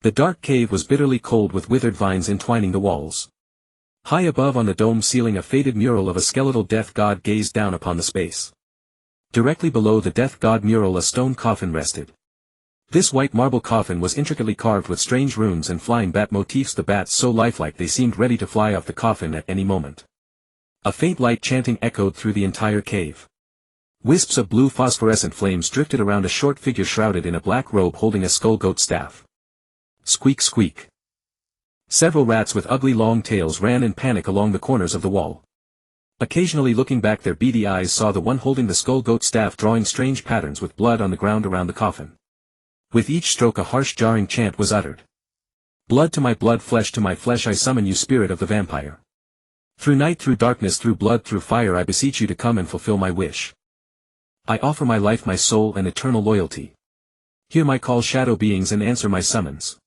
The dark cave was bitterly cold with withered vines entwining the walls. High above on the dome ceiling a faded mural of a skeletal death god gazed down upon the space. Directly below the death god mural a stone coffin rested. This white marble coffin was intricately carved with strange runes and flying bat motifs, the bats so lifelike they seemed ready to fly off the coffin at any moment. A faint light chanting echoed through the entire cave. Wisps of blue phosphorescent flames drifted around a short figure shrouded in a black robe holding a skull goat staff. Squeak squeak. Several rats with ugly long tails ran in panic along the corners of the wall. Occasionally looking back their beady eyes saw the one holding the skull goat staff drawing strange patterns with blood on the ground around the coffin. With each stroke a harsh jarring chant was uttered. Blood to my blood, flesh to my flesh, I summon you, spirit of the vampire. Through night, through darkness, through blood, through fire, I beseech you to come and fulfill my wish. I offer my life, my soul, and eternal loyalty. Hear my call, shadow beings, and answer my summons.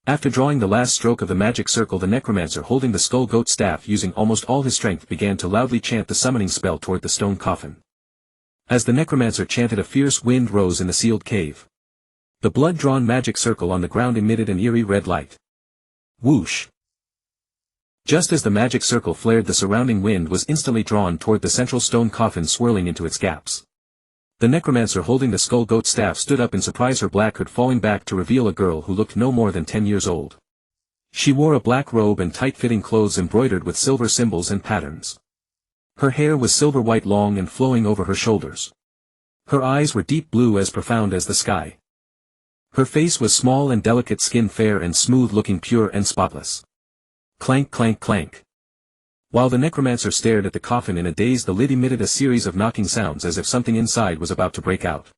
After drawing the last stroke of the magic circle, the necromancer holding the skull goat staff using almost all his strength began to loudly chant the summoning spell toward the stone coffin. As the necromancer chanted, a fierce wind rose in the sealed cave. The blood-drawn magic circle on the ground emitted an eerie red light. Whoosh! Just as the magic circle flared, the surrounding wind was instantly drawn toward the central stone coffin, swirling into its gaps. The necromancer holding the skull goat staff stood up in surprise, her black hood falling back to reveal a girl who looked no more than 10 years old. She wore a black robe and tight-fitting clothes embroidered with silver symbols and patterns. Her hair was silver-white, long and flowing over her shoulders. Her eyes were deep blue, as profound as the sky. Her face was small and delicate, skin fair and smooth, looking pure and spotless. Clank, clank, clank. While the necromancer stared at the coffin in a daze, the lid emitted a series of knocking sounds as if something inside was about to break out.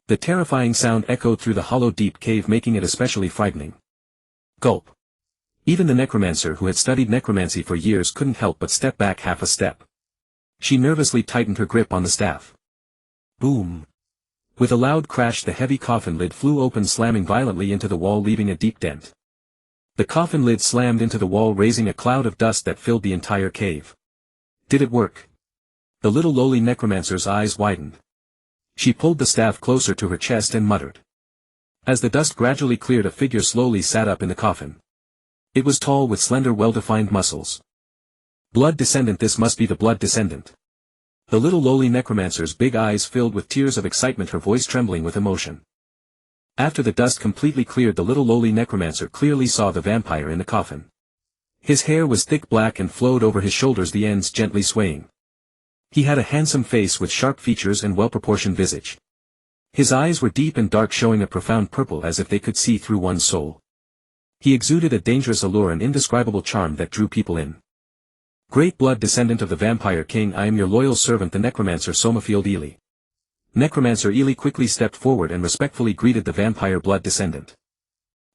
The terrifying sound echoed through the hollow deep cave, making it especially frightening. Gulp. Even the necromancer, who had studied necromancy for years, couldn't help but step back half a step. She nervously tightened her grip on the staff. Boom. With a loud crash, the heavy coffin lid flew open, slamming violently into the wall, leaving a deep dent. The coffin lid slammed into the wall, raising a cloud of dust that filled the entire cave. Did it work? The little lowly necromancer's eyes widened. She pulled the staff closer to her chest and muttered. As the dust gradually cleared, a figure slowly sat up in the coffin. It was tall, with slender, well-defined muscles. Blood Descendant, this must be the Blood Descendant. The little lowly necromancer's big eyes filled with tears of excitement, her voice trembling with emotion. After the dust completely cleared, the little lowly necromancer clearly saw the vampire in the coffin. His hair was thick black and flowed over his shoulders, the ends gently swaying. He had a handsome face with sharp features and well-proportioned visage. His eyes were deep and dark, showing a profound purple as if they could see through one's soul. He exuded a dangerous allure, an indescribable charm that drew people in. Great Blood Descendant of the Vampire King, I am your loyal servant, the necromancer Somerfield Ely. Necromancer Ely quickly stepped forward and respectfully greeted the vampire Blood Descendant.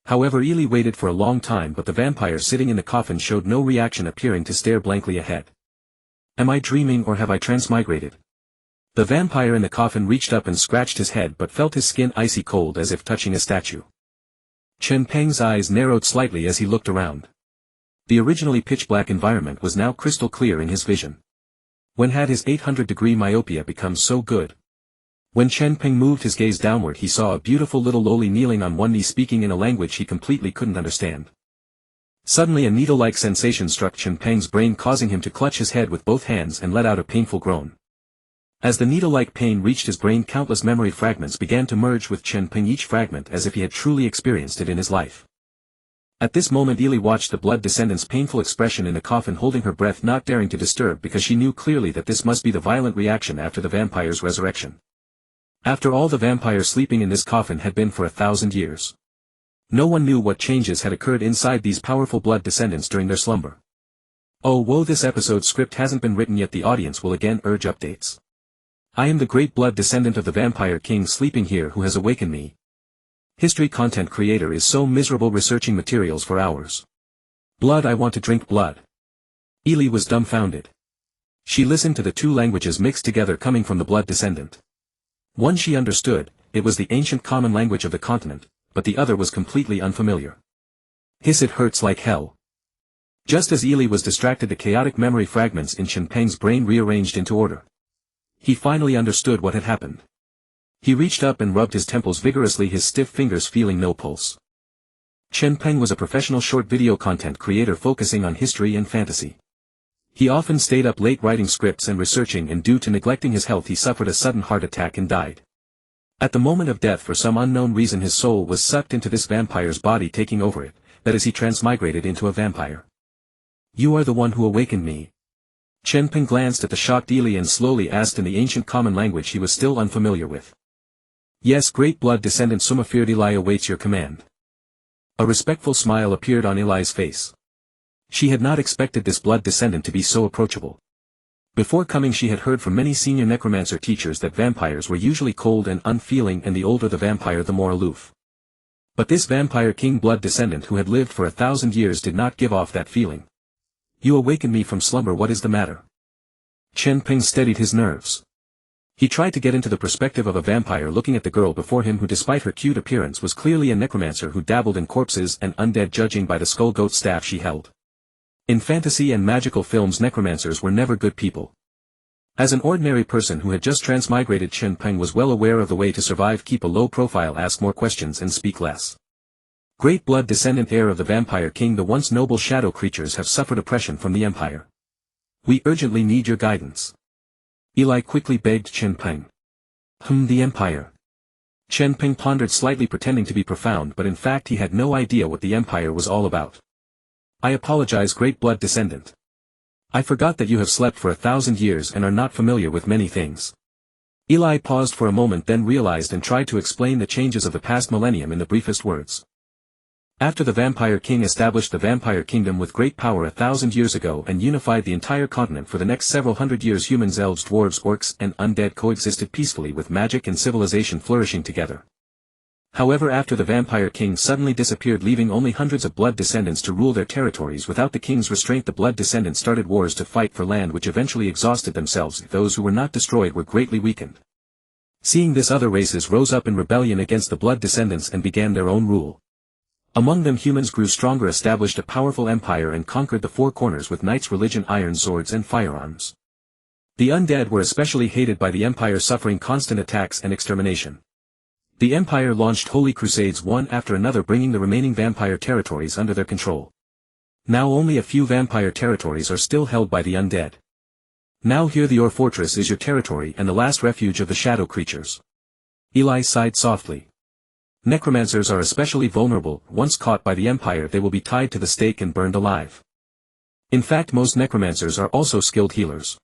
However, Ely waited for a long time, but the vampire sitting in the coffin showed no reaction, appearing to stare blankly ahead. Am I dreaming, or have I transmigrated? The vampire in the coffin reached up and scratched his head, but felt his skin icy cold as if touching a statue. Chen Peng's eyes narrowed slightly as he looked around. The originally pitch-black environment was now crystal clear in his vision. When had his 800-degree myopia become so good? When Chen Peng moved his gaze downward, he saw a beautiful little loli kneeling on one knee, speaking in a language he completely couldn't understand. Suddenly a needle-like sensation struck Chen Peng's brain, causing him to clutch his head with both hands and let out a painful groan. As the needle-like pain reached his brain, countless memory fragments began to merge with Chen Peng, each fragment as if he had truly experienced it in his life. At this moment Ely watched the Blood Descendant's painful expression in the coffin, holding her breath, not daring to disturb, because she knew clearly that this must be the violent reaction after the vampire's resurrection. After all, the vampire sleeping in this coffin had been for 1,000 years. No one knew what changes had occurred inside these powerful Blood Descendants during their slumber. Oh whoa, this episode's script hasn't been written yet. The audience will again urge updates. I am the great Blood Descendant of the Vampire King sleeping here, who has awakened me. History content creator is so miserable, researching materials for hours. Blood, I want to drink blood. Ely was dumbfounded. She listened to the two languages mixed together coming from the Blood Descendant. One she understood, it was the ancient common language of the continent, but the other was completely unfamiliar. Hiss, it hurts like hell. Just as Ely was distracted, the chaotic memory fragments in Chen Peng's brain rearranged into order. He finally understood what had happened. He reached up and rubbed his temples vigorously, his stiff fingers feeling no pulse. Chen Peng was a professional short video content creator focusing on history and fantasy. He often stayed up late writing scripts and researching, and due to neglecting his health he suffered a sudden heart attack and died. At the moment of death, for some unknown reason, his soul was sucked into this vampire's body, taking over it, that is, he transmigrated into a vampire. "You are the one who awakened me." Chen Peng glanced at the shocked Eli and slowly asked in the ancient common language he was still unfamiliar with. "Yes, great blood descendant Sumafird, Eli awaits your command." A respectful smile appeared on Eli's face. She had not expected this blood descendant to be so approachable. Before coming she had heard from many senior necromancer teachers that vampires were usually cold and unfeeling, and the older the vampire the more aloof. But this vampire king blood descendant who had lived for 1,000 years did not give off that feeling. "You awakened me from slumber, what is the matter?" Chen Peng steadied his nerves. He tried to get into the perspective of a vampire looking at the girl before him, who despite her cute appearance was clearly a necromancer who dabbled in corpses and undead, judging by the skull goat staff she held. In fantasy and magical films, necromancers were never good people. As an ordinary person who had just transmigrated, Chen Peng was well aware of the way to survive: keep a low profile, ask more questions, and speak less. "Great blood descendant, heir of the vampire king, the once noble shadow creatures have suffered oppression from the empire. We urgently need your guidance." Eli quickly begged Chen Peng. The empire." Chen Peng pondered slightly, pretending to be profound, but in fact he had no idea what the empire was all about. "I apologize, great blood descendant. I forgot that you have slept for 1,000 years and are not familiar with many things." Eli paused for a moment, then realized and tried to explain the changes of the past millennium in the briefest words. After the vampire king established the vampire kingdom with great power 1,000 years ago and unified the entire continent, for the next several hundred years humans, elves, dwarves, orcs, and undead coexisted peacefully, with magic and civilization flourishing together. However, after the vampire king suddenly disappeared, leaving only hundreds of blood descendants to rule their territories without the king's restraint, the blood descendants started wars to fight for land, which eventually exhausted themselves. Those who were not destroyed were greatly weakened. Seeing this, other races rose up in rebellion against the blood descendants and began their own rule. Among them humans grew stronger, established a powerful empire, and conquered the four corners with knights, religion, iron swords, and firearms. The undead were especially hated by the empire, suffering constant attacks and extermination. The empire launched holy crusades one after another, bringing the remaining vampire territories under their control. Now only a few vampire territories are still held by the undead. Now here the Orr Fortress is your territory and the last refuge of the shadow creatures. Eli sighed softly. Necromancers are especially vulnerable. Once caught by the empire, they will be tied to the stake and burned alive. In fact, most necromancers are also skilled healers.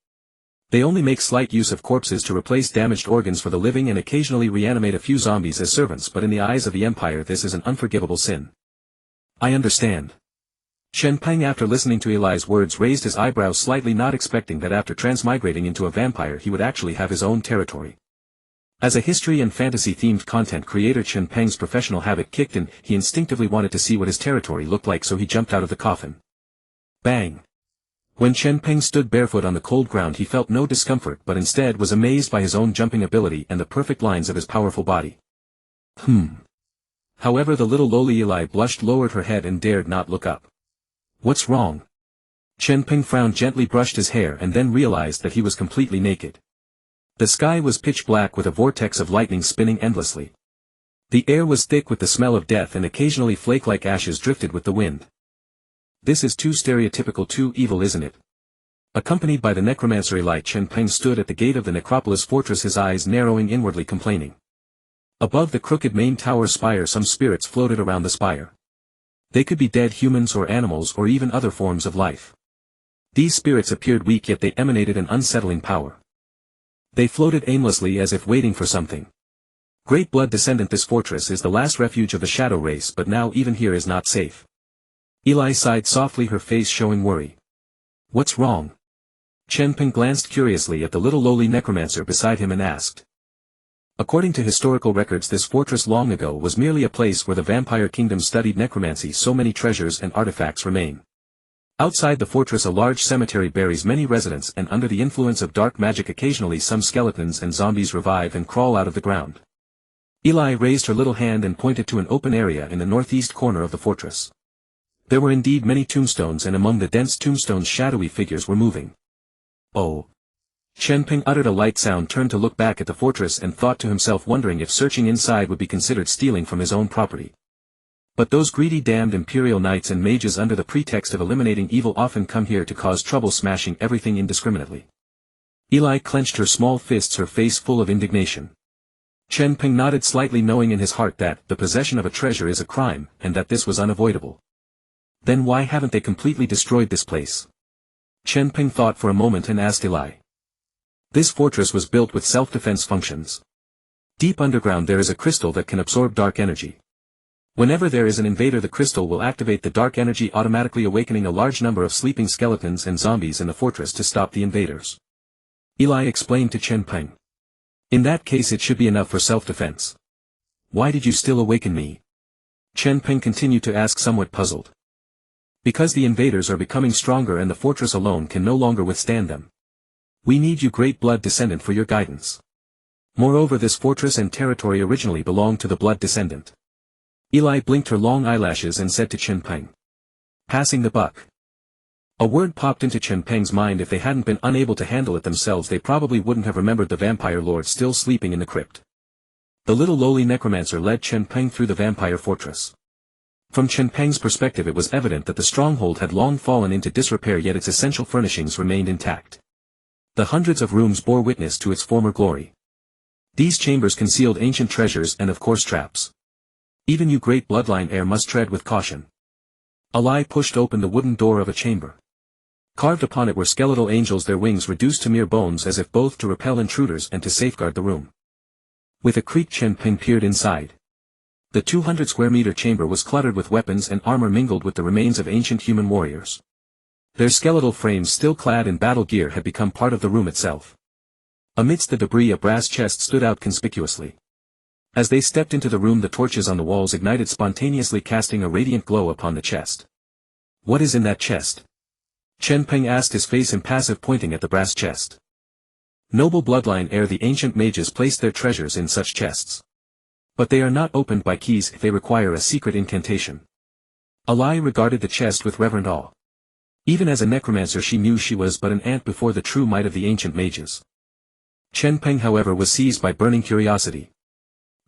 They only make slight use of corpses to replace damaged organs for the living and occasionally reanimate a few zombies as servants, but in the eyes of the empire this is an unforgivable sin. "I understand." Chen Peng, after listening to Eli's words, raised his eyebrows slightly, not expecting that after transmigrating into a vampire he would actually have his own territory. As a history and fantasy-themed content creator, Chen Peng's professional habit kicked in. He instinctively wanted to see what his territory looked like, so he jumped out of the coffin. Bang! When Chen Peng stood barefoot on the cold ground, he felt no discomfort, but instead was amazed by his own jumping ability and the perfect lines of his powerful body. However, the little lowly Eli blushed, lowered her head, and dared not look up. "What's wrong?" Chen Peng frowned, gently brushed his hair, and then realized that he was completely naked. The sky was pitch black, with a vortex of lightning spinning endlessly. The air was thick with the smell of death, and occasionally flake-like ashes drifted with the wind. "This is too stereotypical, too evil, isn't it?" Accompanied by the necromancer Eli, Chen Peng stood at the gate of the necropolis fortress, his eyes narrowing, inwardly complaining. Above the crooked main tower spire some spirits floated around the spire. They could be dead humans or animals or even other forms of life. These spirits appeared weak, yet they emanated an unsettling power. They floated aimlessly as if waiting for something. "Great blood descendant, this fortress is the last refuge of the shadow race, but now even here is not safe." Eli sighed softly, her face showing worry. "What's wrong?" Chen Peng glanced curiously at the little lowly necromancer beside him and asked. According to historical records, this fortress long ago was merely a place where the vampire kingdom studied necromancy. So many treasures and artifacts remain. Outside the fortress a large cemetery buries many residents, and under the influence of dark magic occasionally some skeletons and zombies revive and crawl out of the ground. Eli raised her little hand and pointed to an open area in the northeast corner of the fortress. There were indeed many tombstones, and among the dense tombstones shadowy figures were moving. "Oh." Chen Peng uttered a light sound, turned to look back at the fortress, and thought to himself, wondering if searching inside would be considered stealing from his own property. But those greedy damned imperial knights and mages under the pretext of eliminating evil often come here to cause trouble, smashing everything indiscriminately. Eli clenched her small fists, her face full of indignation. Chen Peng nodded slightly, knowing in his heart that the possession of a treasure is a crime, and that this was unavoidable. Then why haven't they completely destroyed this place? Chen Peng thought for a moment and asked Eli. This fortress was built with self-defense functions. Deep underground there is a crystal that can absorb dark energy. Whenever there is an invader, the crystal will activate the dark energy, automatically awakening a large number of sleeping skeletons and zombies in the fortress to stop the invaders. Eli explained to Chen Peng. In that case it should be enough for self-defense. Why did you still awaken me? Chen Peng continued to ask, somewhat puzzled. Because the invaders are becoming stronger and the fortress alone can no longer withstand them. We need you, Great Blood Descendant, for your guidance. Moreover, this fortress and territory originally belonged to the Blood Descendant. Eli blinked her long eyelashes and said to Chen Peng. Passing the buck. A word popped into Chen Peng's mind. If they hadn't been unable to handle it themselves, they probably wouldn't have remembered the vampire lord still sleeping in the crypt. The little lowly necromancer led Chen Peng through the vampire fortress. From Chen Peng's perspective, it was evident that the stronghold had long fallen into disrepair, yet its essential furnishings remained intact. The hundreds of rooms bore witness to its former glory. These chambers concealed ancient treasures and of course traps. Even you great bloodline heir must tread with caution. Eli pushed open the wooden door of a chamber. Carved upon it were skeletal angels, their wings reduced to mere bones, as if both to repel intruders and to safeguard the room. With a creak, Chen Peng peered inside. The 200 square meter chamber was cluttered with weapons and armor mingled with the remains of ancient human warriors. Their skeletal frames, still clad in battle gear, had become part of the room itself. Amidst the debris, a brass chest stood out conspicuously. As they stepped into the room, the torches on the walls ignited spontaneously, casting a radiant glow upon the chest. What is in that chest? Chen Peng asked, his face impassive, pointing at the brass chest. Noble bloodline heir, the ancient mages placed their treasures in such chests. But they are not opened by keys, they require a secret incantation. Eli regarded the chest with reverent awe. Even as a necromancer she knew she was but an ant before the true might of the ancient mages. Chen Peng, however, was seized by burning curiosity.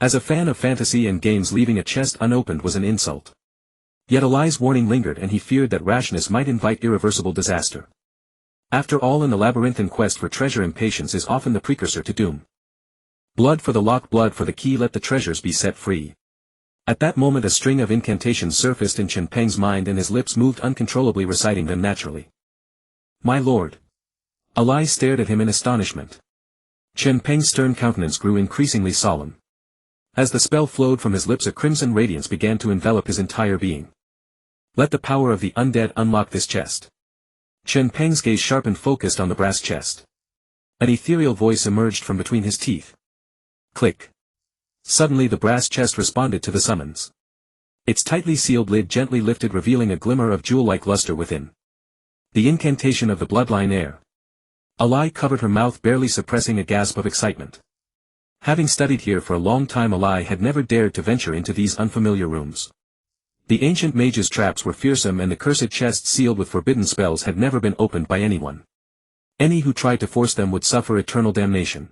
As a fan of fantasy and games, leaving a chest unopened was an insult. Yet Eli's warning lingered, and he feared that rashness might invite irreversible disaster. After all, in the labyrinthine quest for treasure, impatience is often the precursor to doom. Blood for the lock, blood for the key, let the treasures be set free. At that moment a string of incantations surfaced in Chen Peng's mind, and his lips moved uncontrollably, reciting them naturally. My lord. Eli stared at him in astonishment. Chen Peng's stern countenance grew increasingly solemn. As the spell flowed from his lips, a crimson radiance began to envelop his entire being. Let the power of the undead unlock this chest. Chen Peng's gaze sharpened, focused on the brass chest. An ethereal voice emerged from between his teeth. Click. Suddenly the brass chest responded to the summons. Its tightly sealed lid gently lifted, revealing a glimmer of jewel-like luster within. The incantation of the bloodline heir. Eli covered her mouth, barely suppressing a gasp of excitement. Having studied here for a long time, Eli had never dared to venture into these unfamiliar rooms. The ancient mages' traps were fearsome, and the cursed chests sealed with forbidden spells had never been opened by anyone. Any who tried to force them would suffer eternal damnation.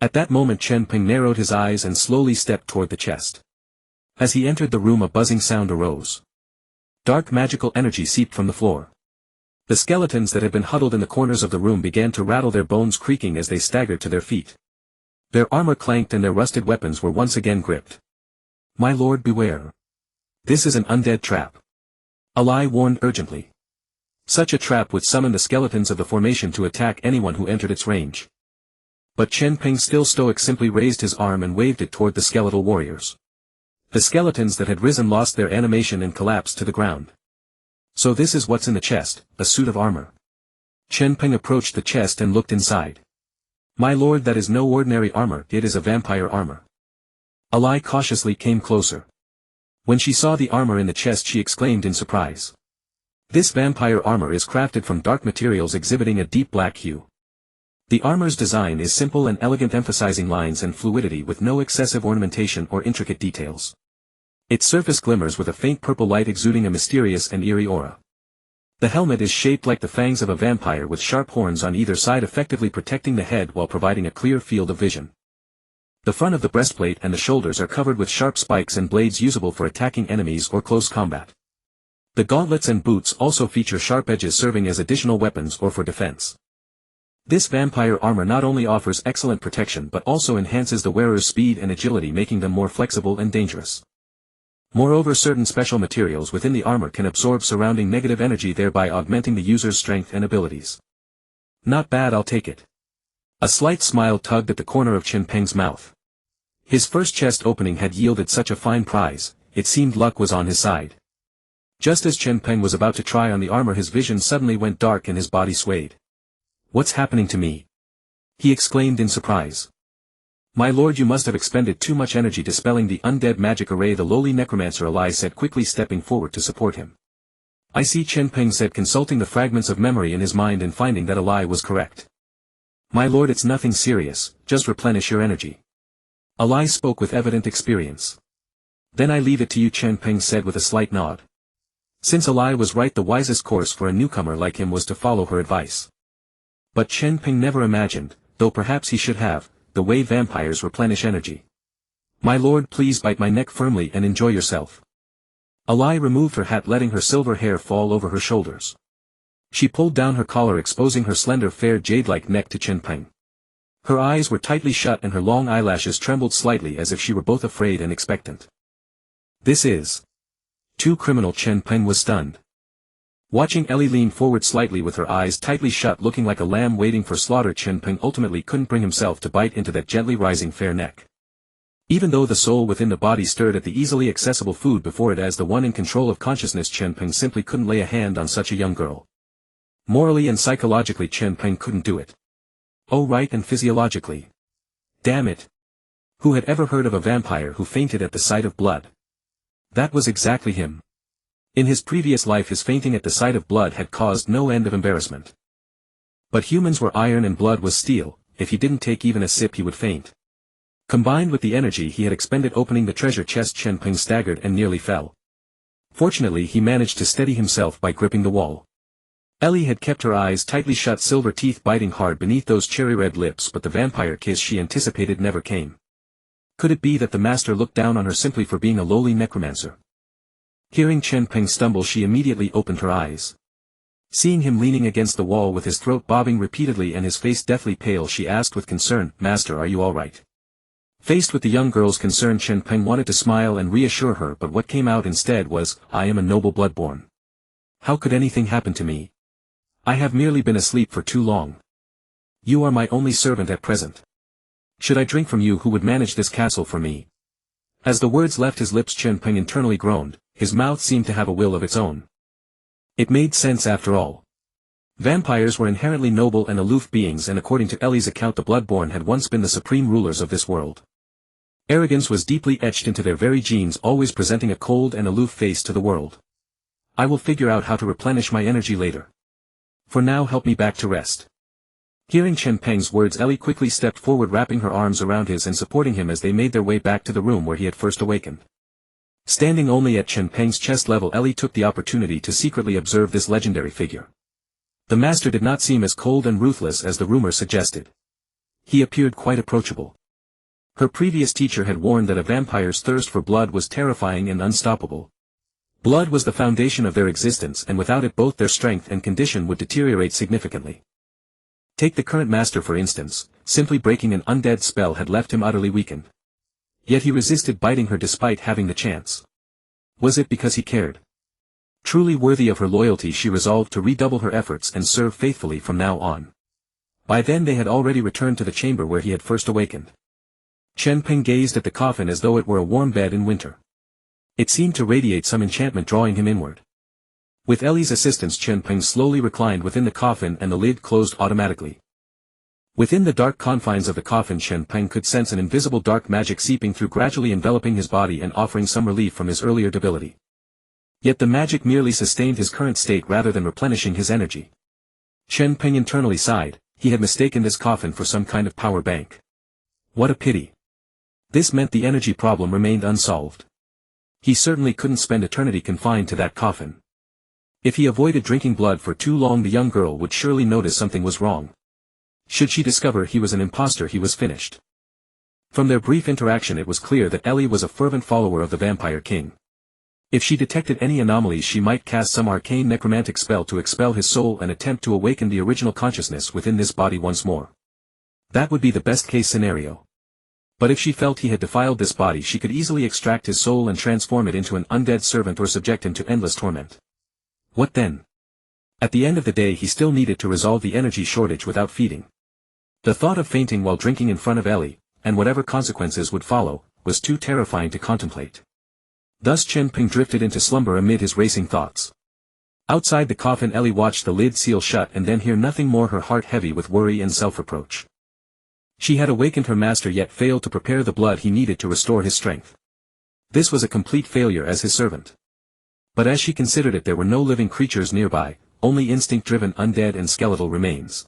At that moment Chen Peng narrowed his eyes and slowly stepped toward the chest. As he entered the room, a buzzing sound arose. Dark magical energy seeped from the floor. The skeletons that had been huddled in the corners of the room began to rattle, their bones creaking as they staggered to their feet. Their armor clanked and their rusted weapons were once again gripped. My lord, beware. This is an undead trap. Eli warned urgently. Such a trap would summon the skeletons of the formation to attack anyone who entered its range. But Chen Peng, still stoic, simply raised his arm and waved it toward the skeletal warriors. The skeletons that had risen lost their animation and collapsed to the ground. So this is what's in the chest, a suit of armor. Chen Peng approached the chest and looked inside. My lord, that is no ordinary armor, it is a vampire armor. Eli cautiously came closer. When she saw the armor in the chest she exclaimed in surprise. This vampire armor is crafted from dark materials exhibiting a deep black hue. The armor's design is simple and elegant, emphasizing lines and fluidity with no excessive ornamentation or intricate details. Its surface glimmers with a faint purple light, exuding a mysterious and eerie aura. The helmet is shaped like the fangs of a vampire, with sharp horns on either side effectively protecting the head while providing a clear field of vision. The front of the breastplate and the shoulders are covered with sharp spikes and blades usable for attacking enemies or close combat. The gauntlets and boots also feature sharp edges serving as additional weapons or for defense. This vampire armor not only offers excellent protection but also enhances the wearer's speed and agility, making them more flexible and dangerous. Moreover, certain special materials within the armor can absorb surrounding negative energy, thereby augmenting the user's strength and abilities. Not bad, I'll take it. A slight smile tugged at the corner of Chen Peng's mouth. His first chest opening had yielded such a fine prize, it seemed luck was on his side. Just as Chen Peng was about to try on the armor, his vision suddenly went dark and his body swayed. "What's happening to me?" he exclaimed in surprise. "My lord, you must have expended too much energy dispelling the undead magic array," the lowly necromancer Eli said, quickly stepping forward to support him. "I see," Chen Peng said, consulting the fragments of memory in his mind and finding that Eli was correct. "My lord, it's nothing serious, just replenish your energy." Eli spoke with evident experience. "Then I leave it to you," Chen Peng said with a slight nod. Since Eli was right, the wisest course for a newcomer like him was to follow her advice. But Chen Peng never imagined, though perhaps he should have, the way vampires replenish energy. "My lord, please bite my neck firmly and enjoy yourself." Eli removed her hat, letting her silver hair fall over her shoulders. She pulled down her collar, exposing her slender, fair, jade-like neck to Chen Peng. Her eyes were tightly shut and her long eyelashes trembled slightly as if she were both afraid and expectant. "This is too criminal." Chen Peng was stunned. Watching Ellie lean forward slightly with her eyes tightly shut, looking like a lamb waiting for slaughter, Chen Peng ultimately couldn't bring himself to bite into that gently rising fair neck. Even though the soul within the body stirred at the easily accessible food before it as the one in control of consciousness, Chen Peng simply couldn't lay a hand on such a young girl. Morally and psychologically, Chen Peng couldn't do it. Oh right, and physiologically. Damn it. Who had ever heard of a vampire who fainted at the sight of blood? That was exactly him. In his previous life, his fainting at the sight of blood had caused no end of embarrassment. But humans were iron and blood was steel, if he didn't take even a sip he would faint. Combined with the energy he had expended opening the treasure chest, Chen Peng staggered and nearly fell. Fortunately, he managed to steady himself by gripping the wall. Ellie had kept her eyes tightly shut, silver teeth biting hard beneath those cherry-red lips, but the vampire kiss she anticipated never came. Could it be that the master looked down on her simply for being a lowly necromancer? Hearing Chen Peng stumble, she immediately opened her eyes. Seeing him leaning against the wall with his throat bobbing repeatedly and his face deathly pale, she asked with concern, "Master, are you all right?" Faced with the young girl's concern, Chen Peng wanted to smile and reassure her, but what came out instead was, "I am a noble bloodborn. How could anything happen to me? I have merely been asleep for too long. You are my only servant at present. Should I drink from you, who would manage this castle for me?" As the words left his lips, Chen Peng internally groaned. His mouth seemed to have a will of its own. It made sense after all. Vampires were inherently noble and aloof beings, and according to Ellie's account, the bloodborn had once been the supreme rulers of this world. Arrogance was deeply etched into their very genes, always presenting a cold and aloof face to the world. "I will figure out how to replenish my energy later. For now, help me back to rest." Hearing Chen Peng's words, Ellie quickly stepped forward, wrapping her arms around his and supporting him as they made their way back to the room where he had first awakened. Standing only at Chen Peng's chest level, Ellie took the opportunity to secretly observe this legendary figure. The master did not seem as cold and ruthless as the rumor suggested. He appeared quite approachable. Her previous teacher had warned that a vampire's thirst for blood was terrifying and unstoppable. Blood was the foundation of their existence, and without it both their strength and condition would deteriorate significantly. Take the current master for instance, simply breaking an undead spell had left him utterly weakened. Yet he resisted biting her despite having the chance. Was it because he cared? Truly worthy of her loyalty, she resolved to redouble her efforts and serve faithfully from now on. By then they had already returned to the chamber where he had first awakened. Chen Peng gazed at the coffin as though it were a warm bed in winter. It seemed to radiate some enchantment, drawing him inward. With Ellie's assistance, Chen Peng slowly reclined within the coffin and the lid closed automatically. Within the dark confines of the coffin, Chen Peng could sense an invisible dark magic seeping through, gradually enveloping his body and offering some relief from his earlier debility. Yet the magic merely sustained his current state rather than replenishing his energy. Chen Peng internally sighed. He had mistaken this coffin for some kind of power bank. What a pity. This meant the energy problem remained unsolved. He certainly couldn't spend eternity confined to that coffin. If he avoided drinking blood for too long, the young girl would surely notice something was wrong. Should she discover he was an imposter, he was finished. From their brief interaction it was clear that Ellie was a fervent follower of the Vampire King. If she detected any anomalies she might cast some arcane necromantic spell to expel his soul and attempt to awaken the original consciousness within this body once more. That would be the best-case scenario. But if she felt he had defiled this body she could easily extract his soul and transform it into an undead servant or subject him to endless torment. What then? At the end of the day he still needed to resolve the energy shortage without feeding. The thought of fainting while drinking in front of Ellie, and whatever consequences would follow, was too terrifying to contemplate. Thus Chen Peng drifted into slumber amid his racing thoughts. Outside the coffin Ellie watched the lid seal shut and then hear nothing more, her heart heavy with worry and self-reproach. She had awakened her master yet failed to prepare the blood he needed to restore his strength. This was a complete failure as his servant. But as she considered it there were no living creatures nearby, only instinct-driven undead and skeletal remains.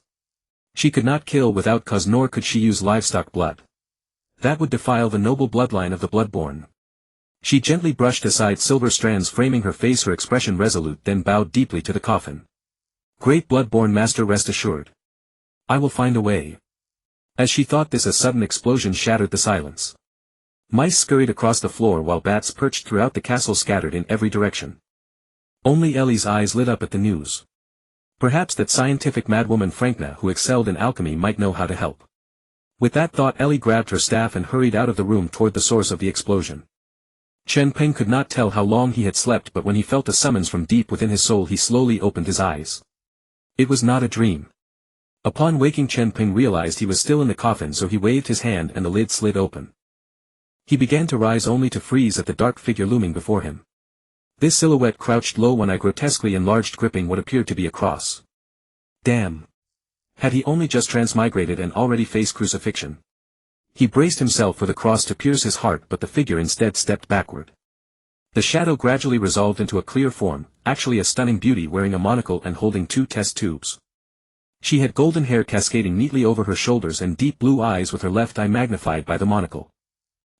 She could not kill without cause nor could she use livestock blood. That would defile the noble bloodline of the bloodborne. She gently brushed aside silver strands framing her face, her expression resolute, then bowed deeply to the coffin. Great bloodborne master, rest assured. I will find a way. As she thought this a sudden explosion shattered the silence. Mice scurried across the floor while bats perched throughout the castle scattered in every direction. Only Ellie's eyes lit up at the news. Perhaps that scientific madwoman Frankna who excelled in alchemy might know how to help. With that thought Ellie grabbed her staff and hurried out of the room toward the source of the explosion. Chen Peng could not tell how long he had slept, but when he felt a summons from deep within his soul he slowly opened his eyes. It was not a dream. Upon waking Chen Peng realized he was still in the coffin, so he waved his hand and the lid slid open. He began to rise only to freeze at the dark figure looming before him. This silhouette crouched low, one eye grotesquely enlarged, gripping what appeared to be a cross. Damn! Had he only just transmigrated and already faced crucifixion? He braced himself for the cross to pierce his heart, but the figure instead stepped backward. The shadow gradually resolved into a clear form, actually a stunning beauty, wearing a monocle and holding 2 test tubes. She had golden hair cascading neatly over her shoulders and deep blue eyes with her left eye magnified by the monocle.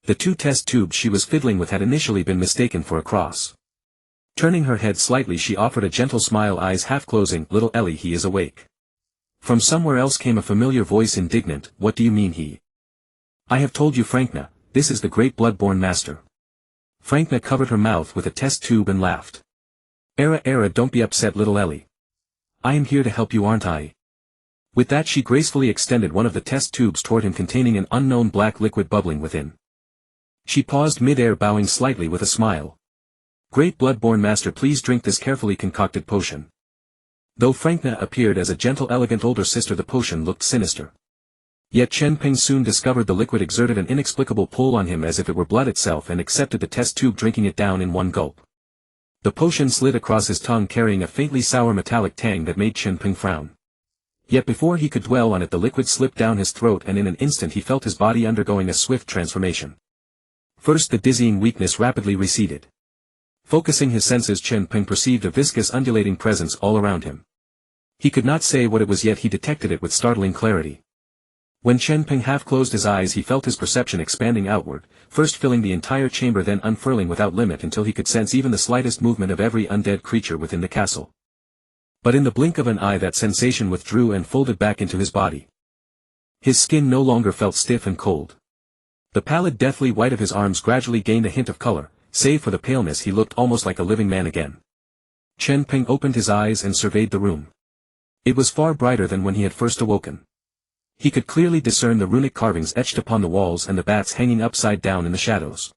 The 2 test tubes she was fiddling with had initially been mistaken for a cross. Turning her head slightly she offered a gentle smile, eyes half closing. Little Ellie, he is awake. From somewhere else came a familiar voice, indignant. What do you mean he? I have told you, Frankna, this is the great bloodborne master. Frankna covered her mouth with a test tube and laughed. Era, don't be upset, little Ellie. I am here to help you, aren't I? With that she gracefully extended one of the test tubes toward him, containing an unknown black liquid bubbling within. She paused mid-air, bowing slightly with a smile. Great bloodborne master, please drink this carefully concocted potion. Though Frankna appeared as a gentle, elegant older sister, the potion looked sinister. Yet Chen Peng soon discovered the liquid exerted an inexplicable pull on him as if it were blood itself, and accepted the test tube, drinking it down in one gulp. The potion slid across his tongue, carrying a faintly sour metallic tang that made Chen Peng frown. Yet before he could dwell on it the liquid slipped down his throat, and in an instant he felt his body undergoing a swift transformation. First the dizzying weakness rapidly receded. Focusing his senses, Chen Peng perceived a viscous undulating presence all around him. He could not say what it was, yet he detected it with startling clarity. When Chen Peng half closed his eyes he felt his perception expanding outward, first filling the entire chamber, then unfurling without limit until he could sense even the slightest movement of every undead creature within the castle. But in the blink of an eye that sensation withdrew and folded back into his body. His skin no longer felt stiff and cold. The pallid deathly white of his arms gradually gained a hint of color, save for the paleness he looked almost like a living man again. Chen Peng opened his eyes and surveyed the room. It was far brighter than when he had first awoken. He could clearly discern the runic carvings etched upon the walls and the bats hanging upside down in the shadows.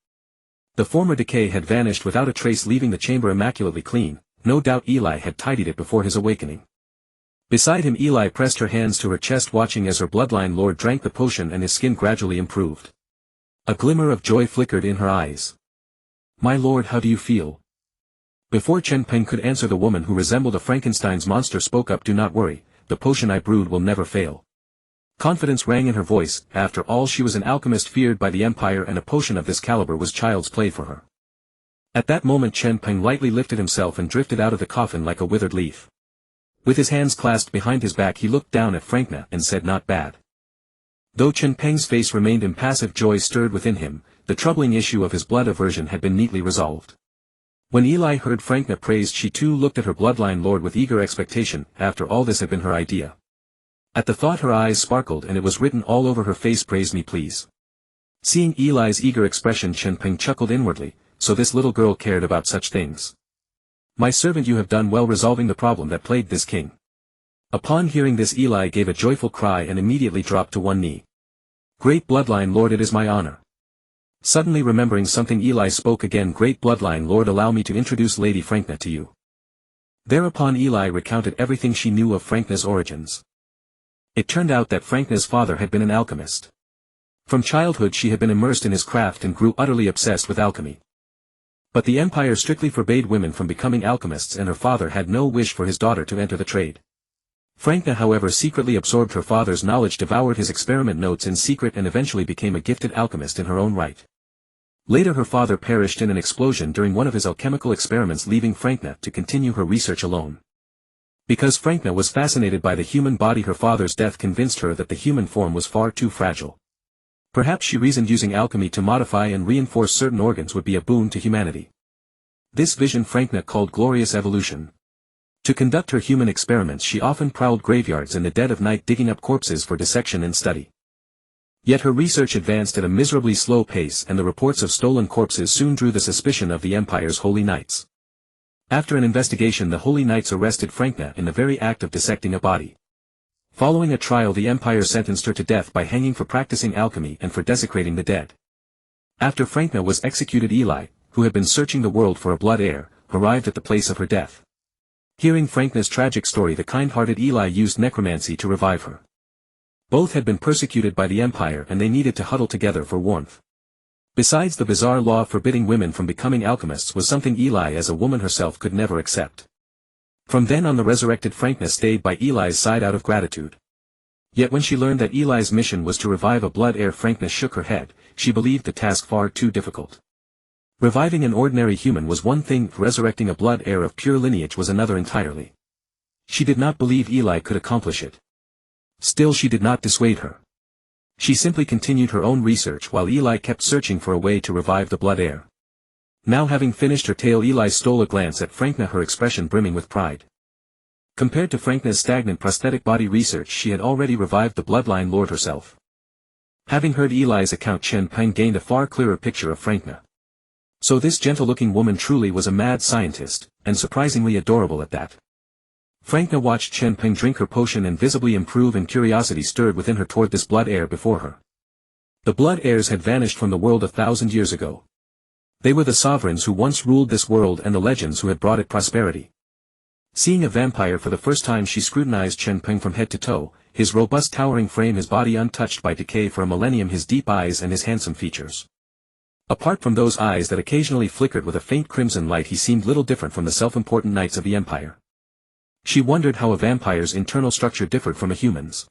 The former decay had vanished without a trace, leaving the chamber immaculately clean. No doubt Eli had tidied it before his awakening. Beside him Eli pressed her hands to her chest, watching as her bloodline lord drank the potion and his skin gradually improved. A glimmer of joy flickered in her eyes. My lord, how do you feel? Before Chen Peng could answer, the woman who resembled a Frankenstein's monster spoke up. Do not worry, the potion I brewed will never fail. Confidence rang in her voice. After all, she was an alchemist feared by the Empire, and a potion of this caliber was child's play for her. At that moment Chen Peng lightly lifted himself and drifted out of the coffin like a withered leaf. With his hands clasped behind his back he looked down at Frankna and said, not bad. Though Chen Peng's face remained impassive, joy stirred within him. The troubling issue of his blood aversion had been neatly resolved. When Eli heard Frankna praised, she too looked at her bloodline lord with eager expectation. After all, this had been her idea. At the thought her eyes sparkled and it was written all over her face, praise me please. Seeing Eli's eager expression, Chen Peng chuckled inwardly, so this little girl cared about such things. My servant, you have done well resolving the problem that plagued this king. Upon hearing this, Eli gave a joyful cry and immediately dropped to one knee. Great Bloodline Lord, it is my honor. Suddenly remembering something, Eli spoke again. Great Bloodline Lord, allow me to introduce Lady Frankna to you. Thereupon Eli recounted everything she knew of Frankna's origins. It turned out that Frankna's father had been an alchemist. From childhood she had been immersed in his craft and grew utterly obsessed with alchemy. But the empire strictly forbade women from becoming alchemists, and her father had no wish for his daughter to enter the trade. Frankna, however, secretly absorbed her father's knowledge, devoured his experiment notes in secret, and eventually became a gifted alchemist in her own right. Later her father perished in an explosion during one of his alchemical experiments, leaving Frankna to continue her research alone. Because Frankna was fascinated by the human body, her father's death convinced her that the human form was far too fragile. Perhaps she reasoned using alchemy to modify and reinforce certain organs would be a boon to humanity. This vision Frankna called glorious evolution. To conduct her human experiments she often prowled graveyards in the dead of night, digging up corpses for dissection and study. Yet her research advanced at a miserably slow pace, and the reports of stolen corpses soon drew the suspicion of the Empire's Holy Knights. After an investigation, the Holy Knights arrested Frankna in the very act of dissecting a body. Following a trial, the Empire sentenced her to death by hanging for practicing alchemy and for desecrating the dead. After Frankna was executed, Eli, who had been searching the world for a blood heir, arrived at the place of her death. Hearing Frankna's tragic story, the kind-hearted Eli used necromancy to revive her. Both had been persecuted by the Empire, and they needed to huddle together for warmth. Besides, the bizarre law forbidding women from becoming alchemists was something Eli as a woman herself could never accept. From then on, the resurrected Frankna stayed by Eli's side out of gratitude. Yet when she learned that Eli's mission was to revive a blood heir, Frankna shook her head. She believed the task far too difficult. Reviving an ordinary human was one thing, resurrecting a blood heir of pure lineage was another entirely. She did not believe Eli could accomplish it. Still, she did not dissuade her. She simply continued her own research while Eli kept searching for a way to revive the blood heir. Now, having finished her tale, Eli stole a glance at Frankna, her expression brimming with pride. Compared to Frankna's stagnant prosthetic body research, she had already revived the Bloodline Lord herself. Having heard Eli's account, Chen Peng gained a far clearer picture of Frankna. So this gentle-looking woman truly was a mad scientist, and surprisingly adorable at that. Frankna watched Chen Peng drink her potion and visibly improve, and curiosity stirred within her toward this blood heir before her. The blood heirs had vanished from the world 1,000 years ago. They were the sovereigns who once ruled this world and the legends who had brought it prosperity. Seeing a vampire for the first time, she scrutinized Chen Peng from head to toe, his robust towering frame, his body untouched by decay for a millennium, his deep eyes and his handsome features. Apart from those eyes that occasionally flickered with a faint crimson light, he seemed little different from the self-important knights of the Empire. She wondered how a vampire's internal structure differed from a human's.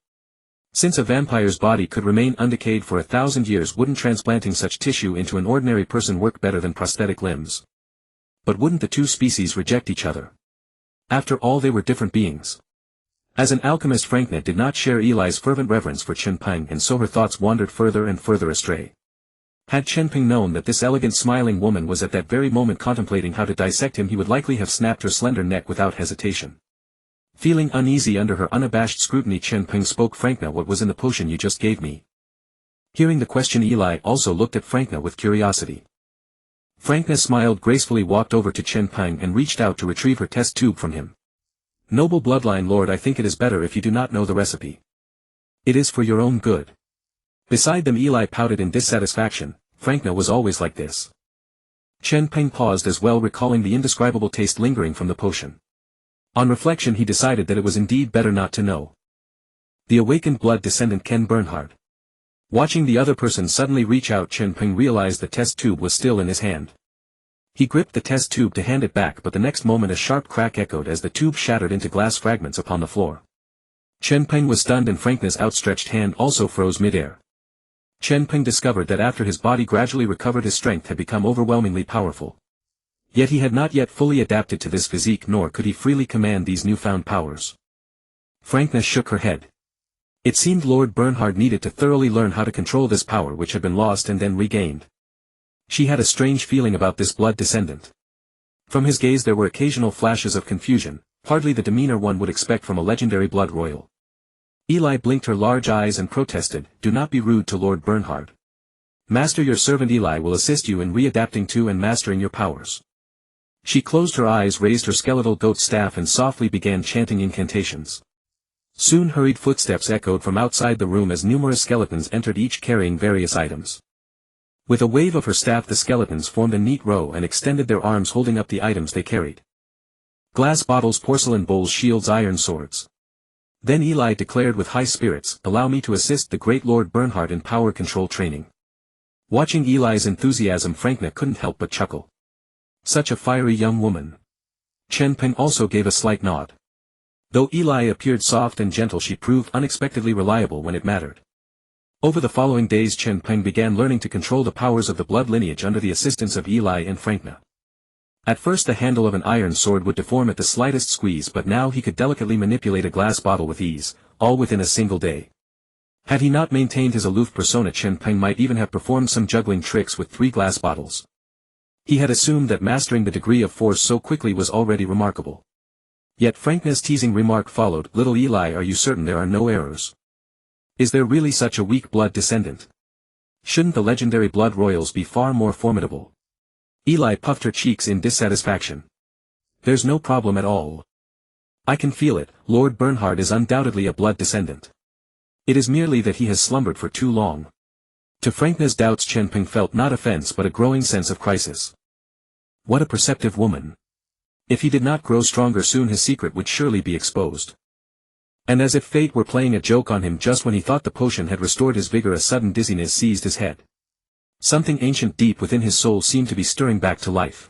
Since a vampire's body could remain undecayed for 1,000 years, wouldn't transplanting such tissue into an ordinary person work better than prosthetic limbs? But wouldn't the two species reject each other? After all, they were different beings. As an alchemist, Frankna did not share Eli's fervent reverence for Chen Peng, and so her thoughts wandered further and further astray. Had Chen Peng known that this elegant smiling woman was at that very moment contemplating how to dissect him, he would likely have snapped her slender neck without hesitation. Feeling uneasy under her unabashed scrutiny, Chen Peng spoke. Frankna, what was in the potion you just gave me? Hearing the question, Eli also looked at Frankna with curiosity. Frankna smiled gracefully, walked over to Chen Peng and reached out to retrieve her test tube from him. Noble Bloodline Lord, I think it is better if you do not know the recipe. It is for your own good. Beside them, Eli pouted in dissatisfaction. Frankna was always like this. Chen Peng paused as well, recalling the indescribable taste lingering from the potion. On reflection, he decided that it was indeed better not to know. The awakened blood descendant Ken Bernhard. Watching the other person suddenly reach out, Chen Peng realized the test tube was still in his hand. He gripped the test tube to hand it back, but the next moment a sharp crack echoed as the tube shattered into glass fragments upon the floor. Chen Peng was stunned, and Frankna's outstretched hand also froze midair. Chen Peng discovered that after his body gradually recovered, his strength had become overwhelmingly powerful. Yet he had not yet fully adapted to this physique, nor could he freely command these newfound powers. Frankna shook her head. It seemed Lord Bernhard needed to thoroughly learn how to control this power which had been lost and then regained. She had a strange feeling about this blood descendant. From his gaze there were occasional flashes of confusion, hardly the demeanor one would expect from a legendary blood royal. Eli blinked her large eyes and protested, "Do not be rude to Lord Bernhard. Master, your servant Eli will assist you in readapting to and mastering your powers. She closed her eyes, raised her skeletal goat staff and softly began chanting incantations. Soon hurried footsteps echoed from outside the room as numerous skeletons entered, each carrying various items. With a wave of her staff the skeletons formed a neat row and extended their arms holding up the items they carried. Glass bottles, porcelain bowls, shields, iron swords. Then Eli declared with high spirits, "Allow me to assist the great Lord Bernhard in power control training." Watching Eli's enthusiasm, Frankna couldn't help but chuckle. Such a fiery young woman. Chen Peng also gave a slight nod. Though Eli appeared soft and gentle, she proved unexpectedly reliable when it mattered. Over the following days Chen Peng began learning to control the powers of the blood lineage under the assistance of Eli and Frankna. At first the handle of an iron sword would deform at the slightest squeeze, but now he could delicately manipulate a glass bottle with ease, all within a single day. Had he not maintained his aloof persona, Chen Peng might even have performed some juggling tricks with 3 glass bottles. He had assumed that mastering the degree of force so quickly was already remarkable. Yet Frankna's teasing remark followed, "Little Eli, are you certain there are no errors? Is there really such a weak blood descendant? Shouldn't the legendary blood royals be far more formidable?" Eli puffed her cheeks in dissatisfaction. "There's no problem at all. I can feel it, Lord Bernhard is undoubtedly a blood descendant. It is merely that he has slumbered for too long." To Frankna's doubts Chen Peng felt not offense but a growing sense of crisis. What a perceptive woman. If he did not grow stronger soon his secret would surely be exposed. And as if fate were playing a joke on him, just when he thought the potion had restored his vigor, a sudden dizziness seized his head. Something ancient deep within his soul seemed to be stirring back to life.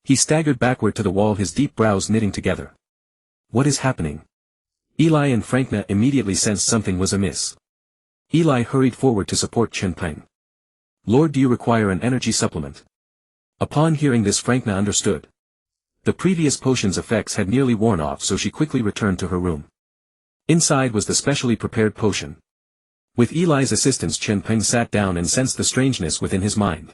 He staggered backward to the wall, his deep brows knitting together. What is happening? Eli and Frankna immediately sensed something was amiss. Eli hurried forward to support Chen Peng. "Lord, do you require an energy supplement?" Upon hearing this Frankna understood. The previous potion's effects had nearly worn off, so she quickly returned to her room. Inside was the specially prepared potion. With Eli's assistance Chen Peng sat down and sensed the strangeness within his mind.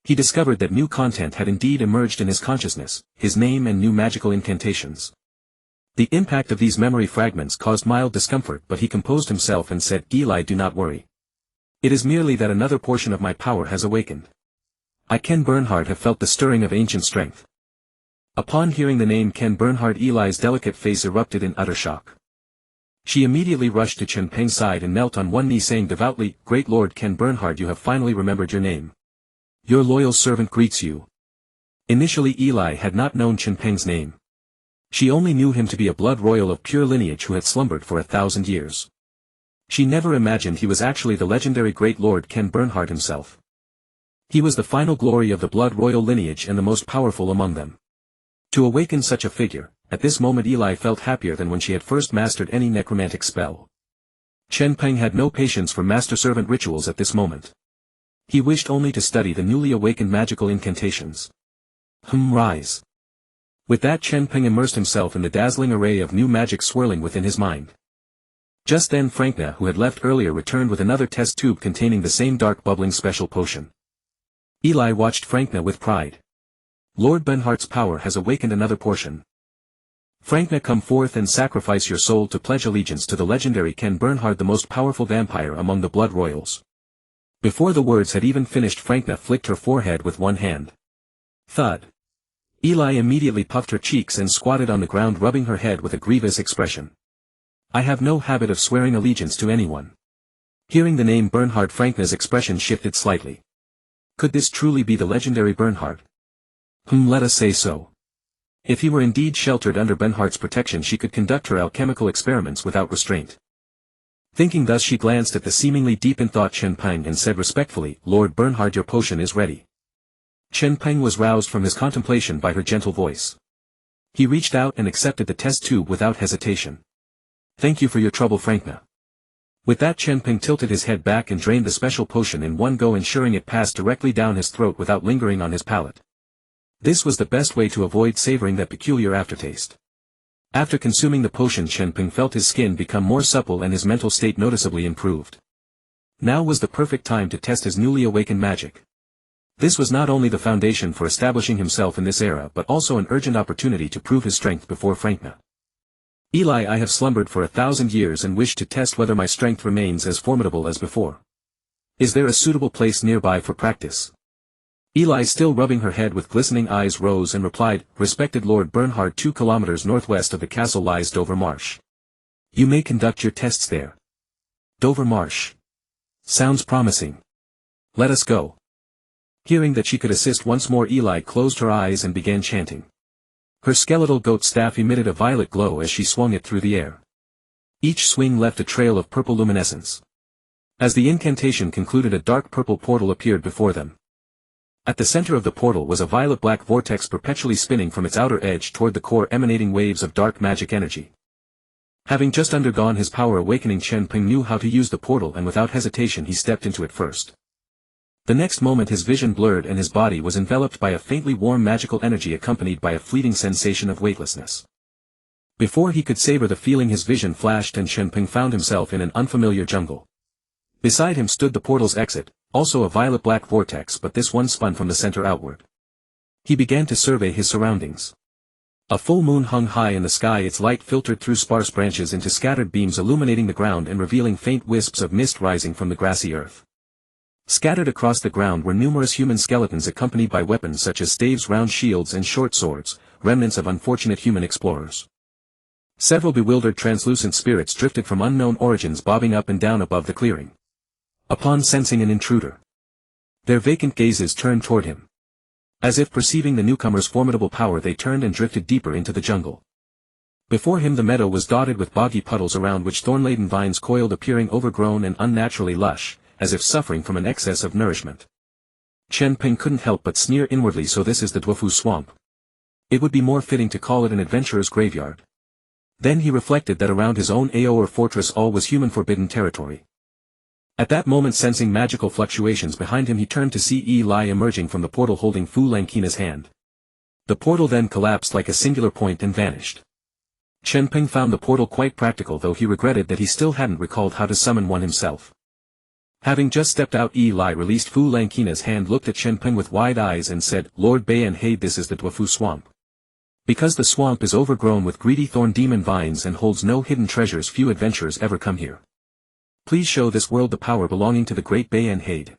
He discovered that new content had indeed emerged in his consciousness, his name and new magical incantations. The impact of these memory fragments caused mild discomfort, but he composed himself and said, "Eli, do not worry. It is merely that another portion of my power has awakened. I, Ken Bernhard, have felt the stirring of ancient strength." Upon hearing the name Ken Bernhard, Eli's delicate face erupted in utter shock. She immediately rushed to Chen Peng's side and knelt on one knee, saying devoutly, "Great Lord Ken Bernhard, you have finally remembered your name. Your loyal servant greets you." Initially Eli had not known Chen Peng's name. She only knew him to be a blood royal of pure lineage who had slumbered for 1,000 years. She never imagined he was actually the legendary Great Lord Ken Bernhard himself. He was the final glory of the blood royal lineage and the most powerful among them. To awaken such a figure, at this moment Eli felt happier than when she had first mastered any necromantic spell. Chen Peng had no patience for master-servant rituals at this moment. He wished only to study the newly awakened magical incantations. Rise. With that Chen Peng immersed himself in the dazzling array of new magic swirling within his mind. Just then Frankna, who had left earlier, returned with another test tube containing the same dark bubbling special potion. Eli watched Frankna with pride. "Lord Bernhard's power has awakened another portion. Frankna, come forth and sacrifice your soul to pledge allegiance to the legendary Ken Bernhard, the most powerful vampire among the blood royals." Before the words had even finished Frankna flicked her forehead with one hand. Thud. Eli immediately puffed her cheeks and squatted on the ground, rubbing her head with a grievous expression. "I have no habit of swearing allegiance to anyone." Hearing the name Bernhard, Frankna's expression shifted slightly. Could this truly be the legendary Bernhard? Let us say so. If he were indeed sheltered under Bernhard's protection, she could conduct her alchemical experiments without restraint. Thinking thus, she glanced at the seemingly deep in thought Chen Peng and said respectfully, "Lord Bernhard, your potion is ready." Chen Peng was roused from his contemplation by her gentle voice. He reached out and accepted the test tube without hesitation. "Thank you for your trouble, Frankna." With that Chen Peng tilted his head back and drained the special potion in one go, ensuring it passed directly down his throat without lingering on his palate. This was the best way to avoid savoring that peculiar aftertaste. After consuming the potion, Chen Peng felt his skin become more supple and his mental state noticeably improved. Now was the perfect time to test his newly awakened magic. This was not only the foundation for establishing himself in this era but also an urgent opportunity to prove his strength before Frankna. "Eli, I have slumbered for 1,000 years and wish to test whether my strength remains as formidable as before." Is there a suitable place nearby for practice? Eli, still rubbing her head with glistening eyes, rose and replied, Respected Lord Bernhard, 2 kilometers northwest of the castle lies Dover Marsh. You may conduct your tests there. Dover Marsh. Sounds promising. Let us go. Hearing that she could assist once more, Eli closed her eyes and began chanting. Her skeletal goat staff emitted a violet glow as she swung it through the air. Each swing left a trail of purple luminescence. As the incantation concluded, a dark purple portal appeared before them. At the center of the portal was a violet-black vortex perpetually spinning from its outer edge toward the core, emanating waves of dark magic energy. Having just undergone his power awakening, Chen Peng knew how to use the portal, and without hesitation he stepped into it first. The next moment his vision blurred and his body was enveloped by a faintly warm magical energy accompanied by a fleeting sensation of weightlessness. Before he could savor the feeling, his vision flashed and Chen Peng found himself in an unfamiliar jungle. Beside him stood the portal's exit, also a violet-black vortex, but this one spun from the center outward. He began to survey his surroundings. A full moon hung high in the sky, its light filtered through sparse branches into scattered beams, illuminating the ground and revealing faint wisps of mist rising from the grassy earth. Scattered across the ground were numerous human skeletons accompanied by weapons such as staves, round shields and short swords, remnants of unfortunate human explorers. Several bewildered translucent spirits drifted from unknown origins, bobbing up and down above the clearing. Upon sensing an intruder, their vacant gazes turned toward him. As if perceiving the newcomer's formidable power, they turned and drifted deeper into the jungle. Before him the meadow was dotted with boggy puddles around which thorn-laden vines coiled, appearing overgrown and unnaturally lush, as if suffering from an excess of nourishment. Chen Peng couldn't help but sneer inwardly. So this is the Dwafu swamp. It would be more fitting to call it an adventurer's graveyard. Then he reflected that around his own Orr fortress all was human forbidden territory. At that moment, sensing magical fluctuations behind him, he turned to see Eli emerging from the portal holding Fu Lankina's hand. The portal then collapsed like a singular point and vanished. Chen Peng found the portal quite practical, though he regretted that he still hadn't recalled how to summon one himself. Having just stepped out, Eli released Fu Lankina's hand, looked at Chen Peng with wide eyes and said, Lord Bayan-Haid, this is the Dwafu swamp. Because the swamp is overgrown with greedy thorn demon vines and holds no hidden treasures, few adventurers ever come here. Please show this world the power belonging to the great Bayan-Haid.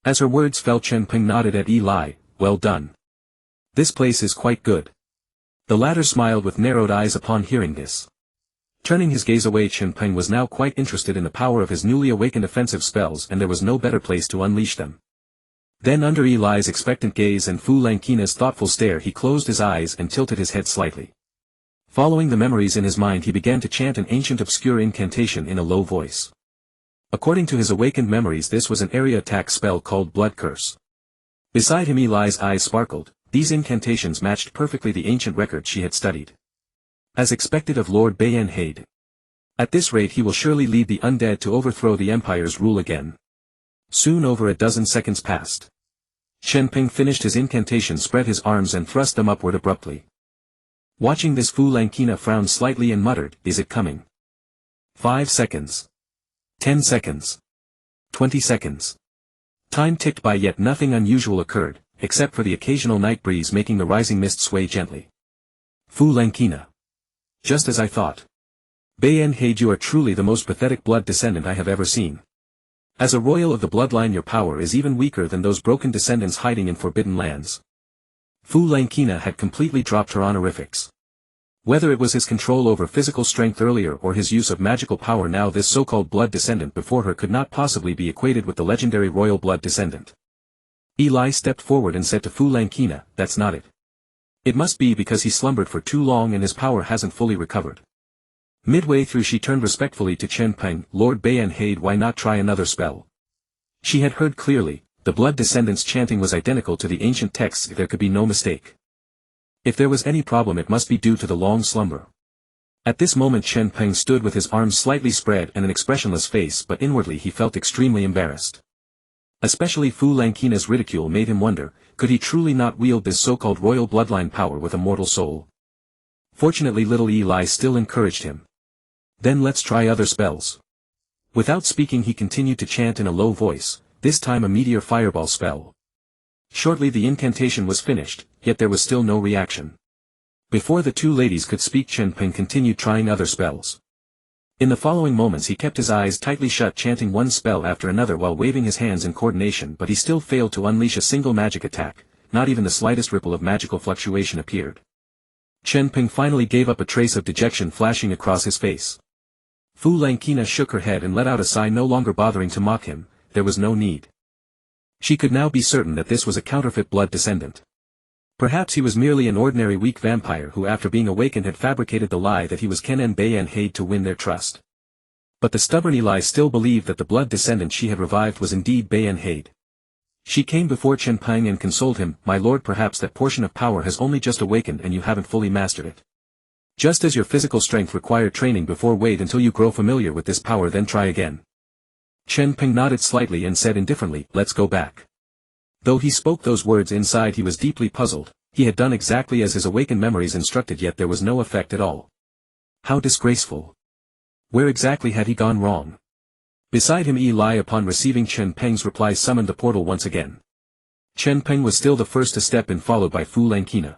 As her words fell, Chen Peng nodded at Eli. Well done. This place is quite good. The latter smiled with narrowed eyes upon hearing this. Turning his gaze away, Chen Peng was now quite interested in the power of his newly awakened offensive spells, and there was no better place to unleash them. Then, under Eli's expectant gaze and Fu Lankina's thoughtful stare, he closed his eyes and tilted his head slightly. Following the memories in his mind, he began to chant an ancient obscure incantation in a low voice. According to his awakened memories, this was an area attack spell called Blood Curse. Beside him, Eli's eyes sparkled. These incantations matched perfectly the ancient record she had studied. As expected of Lord Bayan-Haid. At this rate he will surely lead the undead to overthrow the Empire's rule again. Soon over a dozen seconds passed. Chen Peng finished his incantation, spread his arms and thrust them upward abruptly. Watching this, Fu Lankina frowned slightly and muttered, Is it coming? 5 seconds. 10 seconds. 20 seconds. Time ticked by, yet nothing unusual occurred, except for the occasional night breeze making the rising mist sway gently. Fu Lankina. Just as I thought. Bayan-Haid, you are truly the most pathetic blood descendant I have ever seen. As a royal of the bloodline, your power is even weaker than those broken descendants hiding in forbidden lands. Fu Lankina had completely dropped her honorifics. Whether it was his control over physical strength earlier or his use of magical power now, this so-called blood descendant before her could not possibly be equated with the legendary royal blood descendant. Eli stepped forward and said to Fu Lankina, That's not it. It must be because he slumbered for too long and his power hasn't fully recovered. Midway through she turned respectfully to Chen Peng, Lord Bayan-Haid, why not try another spell? She had heard clearly, the blood descendant's chanting was identical to the ancient texts, there could be no mistake. If there was any problem, it must be due to the long slumber. At this moment Chen Peng stood with his arms slightly spread and an expressionless face, but inwardly he felt extremely embarrassed. Especially Fu Lankina's ridicule made him wonder, could he truly not wield this so-called royal bloodline power with a mortal soul? Fortunately little Eli still encouraged him. Then let's try other spells. Without speaking he continued to chant in a low voice, this time a meteor fireball spell. Shortly the incantation was finished, yet there was still no reaction. Before the two ladies could speak, Chen Peng continued trying other spells. In the following moments he kept his eyes tightly shut, chanting one spell after another while waving his hands in coordination, but he still failed to unleash a single magic attack. Not even the slightest ripple of magical fluctuation appeared. Chen Peng finally gave up, a trace of dejection flashing across his face. Fu Langkina shook her head and let out a sigh, no longer bothering to mock him. There was no need. She could now be certain that this was a counterfeit blood descendant. Perhaps he was merely an ordinary weak vampire who, after being awakened, had fabricated the lie that he was Ken Bayan Haid to win their trust. But the stubborn Eli still believed that the blood descendant she had revived was indeed Bayan Haid. She came before Chen Peng and consoled him, "My lord, perhaps that portion of power has only just awakened and you haven't fully mastered it. Just as your physical strength required training before, wait until you grow familiar with this power, then try again." Chen Peng nodded slightly and said indifferently, "Let's go back." Though he spoke those words, inside he was deeply puzzled. He had done exactly as his awakened memories instructed, yet there was no effect at all. How disgraceful. Where exactly had he gone wrong? Beside him, Eli, upon receiving Chen Peng's reply, summoned the portal once again. Chen Peng was still the first to step in, followed by Fu Langkina.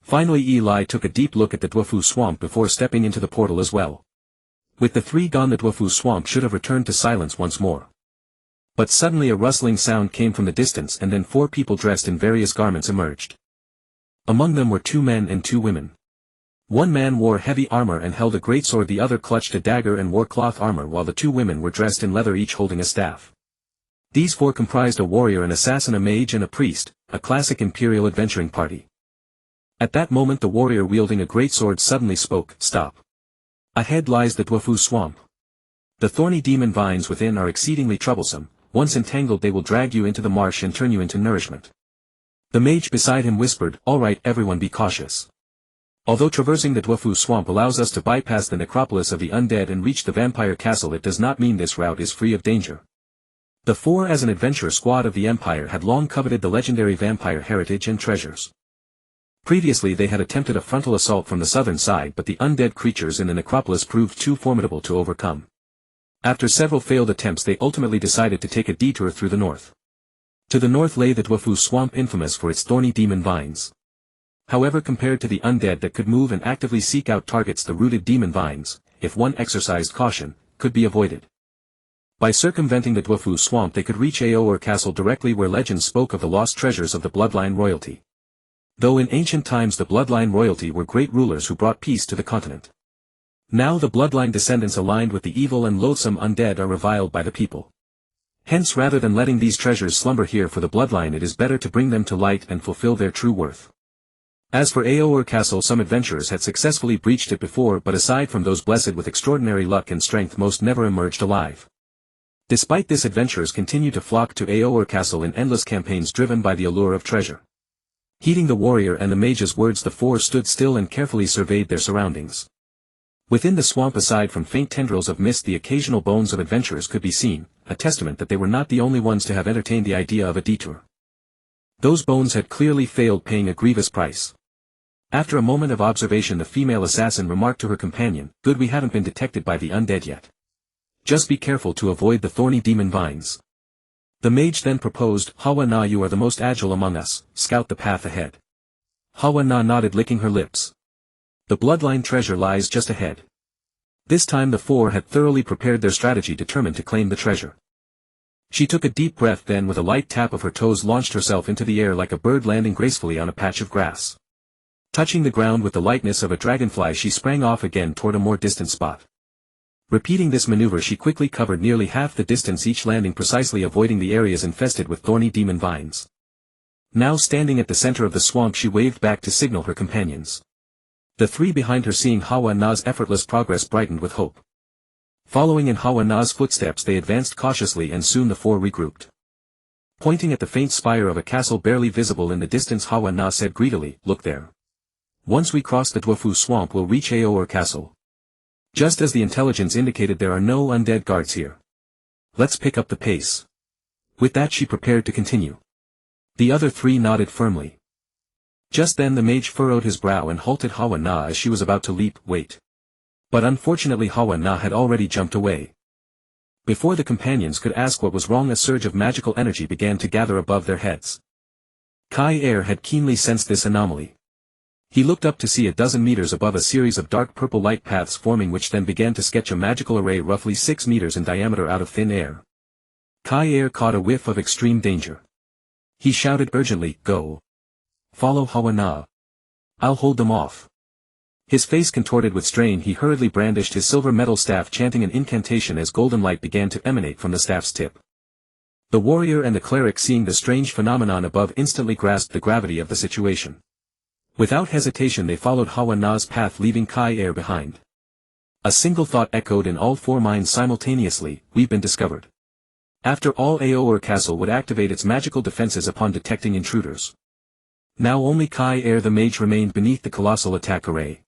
Finally Eli took a deep look at the Dwafu swamp before stepping into the portal as well. With the three gone, the Dwafu swamp should have returned to silence once more. But suddenly a rustling sound came from the distance, and then 4 people dressed in various garments emerged. Among them were 2 men and 2 women. One man wore heavy armor and held a greatsword, the other clutched a dagger and wore cloth armor, while the 2 women were dressed in leather, each holding a staff. These 4 comprised a warrior, an assassin, a mage and a priest, a classic imperial adventuring party. At that moment the warrior wielding a greatsword suddenly spoke, "Stop. Ahead lies the Dwafu swamp. The thorny demon vines within are exceedingly troublesome. Once entangled they will drag you into the marsh and turn you into nourishment." The mage beside him whispered, "All right, everyone, be cautious. Although traversing the Dwafu swamp allows us to bypass the necropolis of the undead and reach the vampire castle, it does not mean this route is free of danger." The 4, as an adventure squad of the Empire, had long coveted the legendary vampire heritage and treasures. Previously they had attempted a frontal assault from the southern side, but the undead creatures in the necropolis proved too formidable to overcome. After several failed attempts they ultimately decided to take a detour through the north. To the north lay the Dwafu swamp, infamous for its thorny demon vines. However, compared to the undead that could move and actively seek out targets, the rooted demon vines, if one exercised caution, could be avoided. By circumventing the Dwafu swamp they could reach Orr Castle directly, where legends spoke of the lost treasures of the bloodline royalty. Though in ancient times the bloodline royalty were great rulers who brought peace to the continent. Now the bloodline descendants aligned with the evil and loathsome undead are reviled by the people. Hence, rather than letting these treasures slumber here for the bloodline, it is better to bring them to light and fulfill their true worth. As for Orr Castle, some adventurers had successfully breached it before, but aside from those blessed with extraordinary luck and strength, most never emerged alive. Despite this, adventurers continue to flock to Orr Castle in endless campaigns driven by the allure of treasure. Heeding the warrior and the mage's words, the 4 stood still and carefully surveyed their surroundings. Within the swamp, aside from faint tendrils of mist, the occasional bones of adventurers could be seen, a testament that they were not the only ones to have entertained the idea of a detour. Those bones had clearly failed, paying a grievous price. After a moment of observation, the female assassin remarked to her companion, "Good, we haven't been detected by the undead yet. Just be careful to avoid the thorny demon vines." The mage then proposed, "Hawa Na, you are the most agile among us, scout the path ahead." Hawa Na nodded, licking her lips. The bloodline treasure lies just ahead. This time the 4 had thoroughly prepared their strategy, determined to claim the treasure. She took a deep breath, then with a light tap of her toes launched herself into the air like a bird landing gracefully on a patch of grass. Touching the ground with the lightness of a dragonfly, she sprang off again toward a more distant spot. Repeating this maneuver, she quickly covered nearly half the distance, each landing precisely avoiding the areas infested with thorny demon vines. Now standing at the center of the swamp, she waved back to signal her companions. The 3 behind her, seeing Hawa Na's effortless progress, brightened with hope. Following in Hawa Na's footsteps they advanced cautiously, and soon the 4 regrouped. Pointing at the faint spire of a castle barely visible in the distance, Hawa Na said greedily, "Look there. Once we cross the Dwafu swamp we'll reach Orr Castle. Just as the intelligence indicated, there are no undead guards here. Let's pick up the pace." With that she prepared to continue. The other 3 nodded firmly. Just then the mage furrowed his brow and halted Hawa Na as she was about to leap. "Wait." But unfortunately Hawa Na had already jumped away. Before the companions could ask what was wrong, a surge of magical energy began to gather above their heads. Kai Er had keenly sensed this anomaly. He looked up to see a dozen meters above a series of dark purple light paths forming, which then began to sketch a magical array roughly 6 meters in diameter out of thin air. Kai Er caught a whiff of extreme danger. He shouted urgently, "Go! Follow Hawa Na. I'll hold them off." His face contorted with strain, he hurriedly brandished his silver metal staff, chanting an incantation as golden light began to emanate from the staff's tip. The warrior and the cleric, seeing the strange phenomenon above, instantly grasped the gravity of the situation. Without hesitation they followed Hawa Na's path, leaving Kai Er behind. A single thought echoed in all four minds simultaneously: we've been discovered. After all, Orr Castle would activate its magical defenses upon detecting intruders. Now only Kai Er the mage remained beneath the colossal attack array.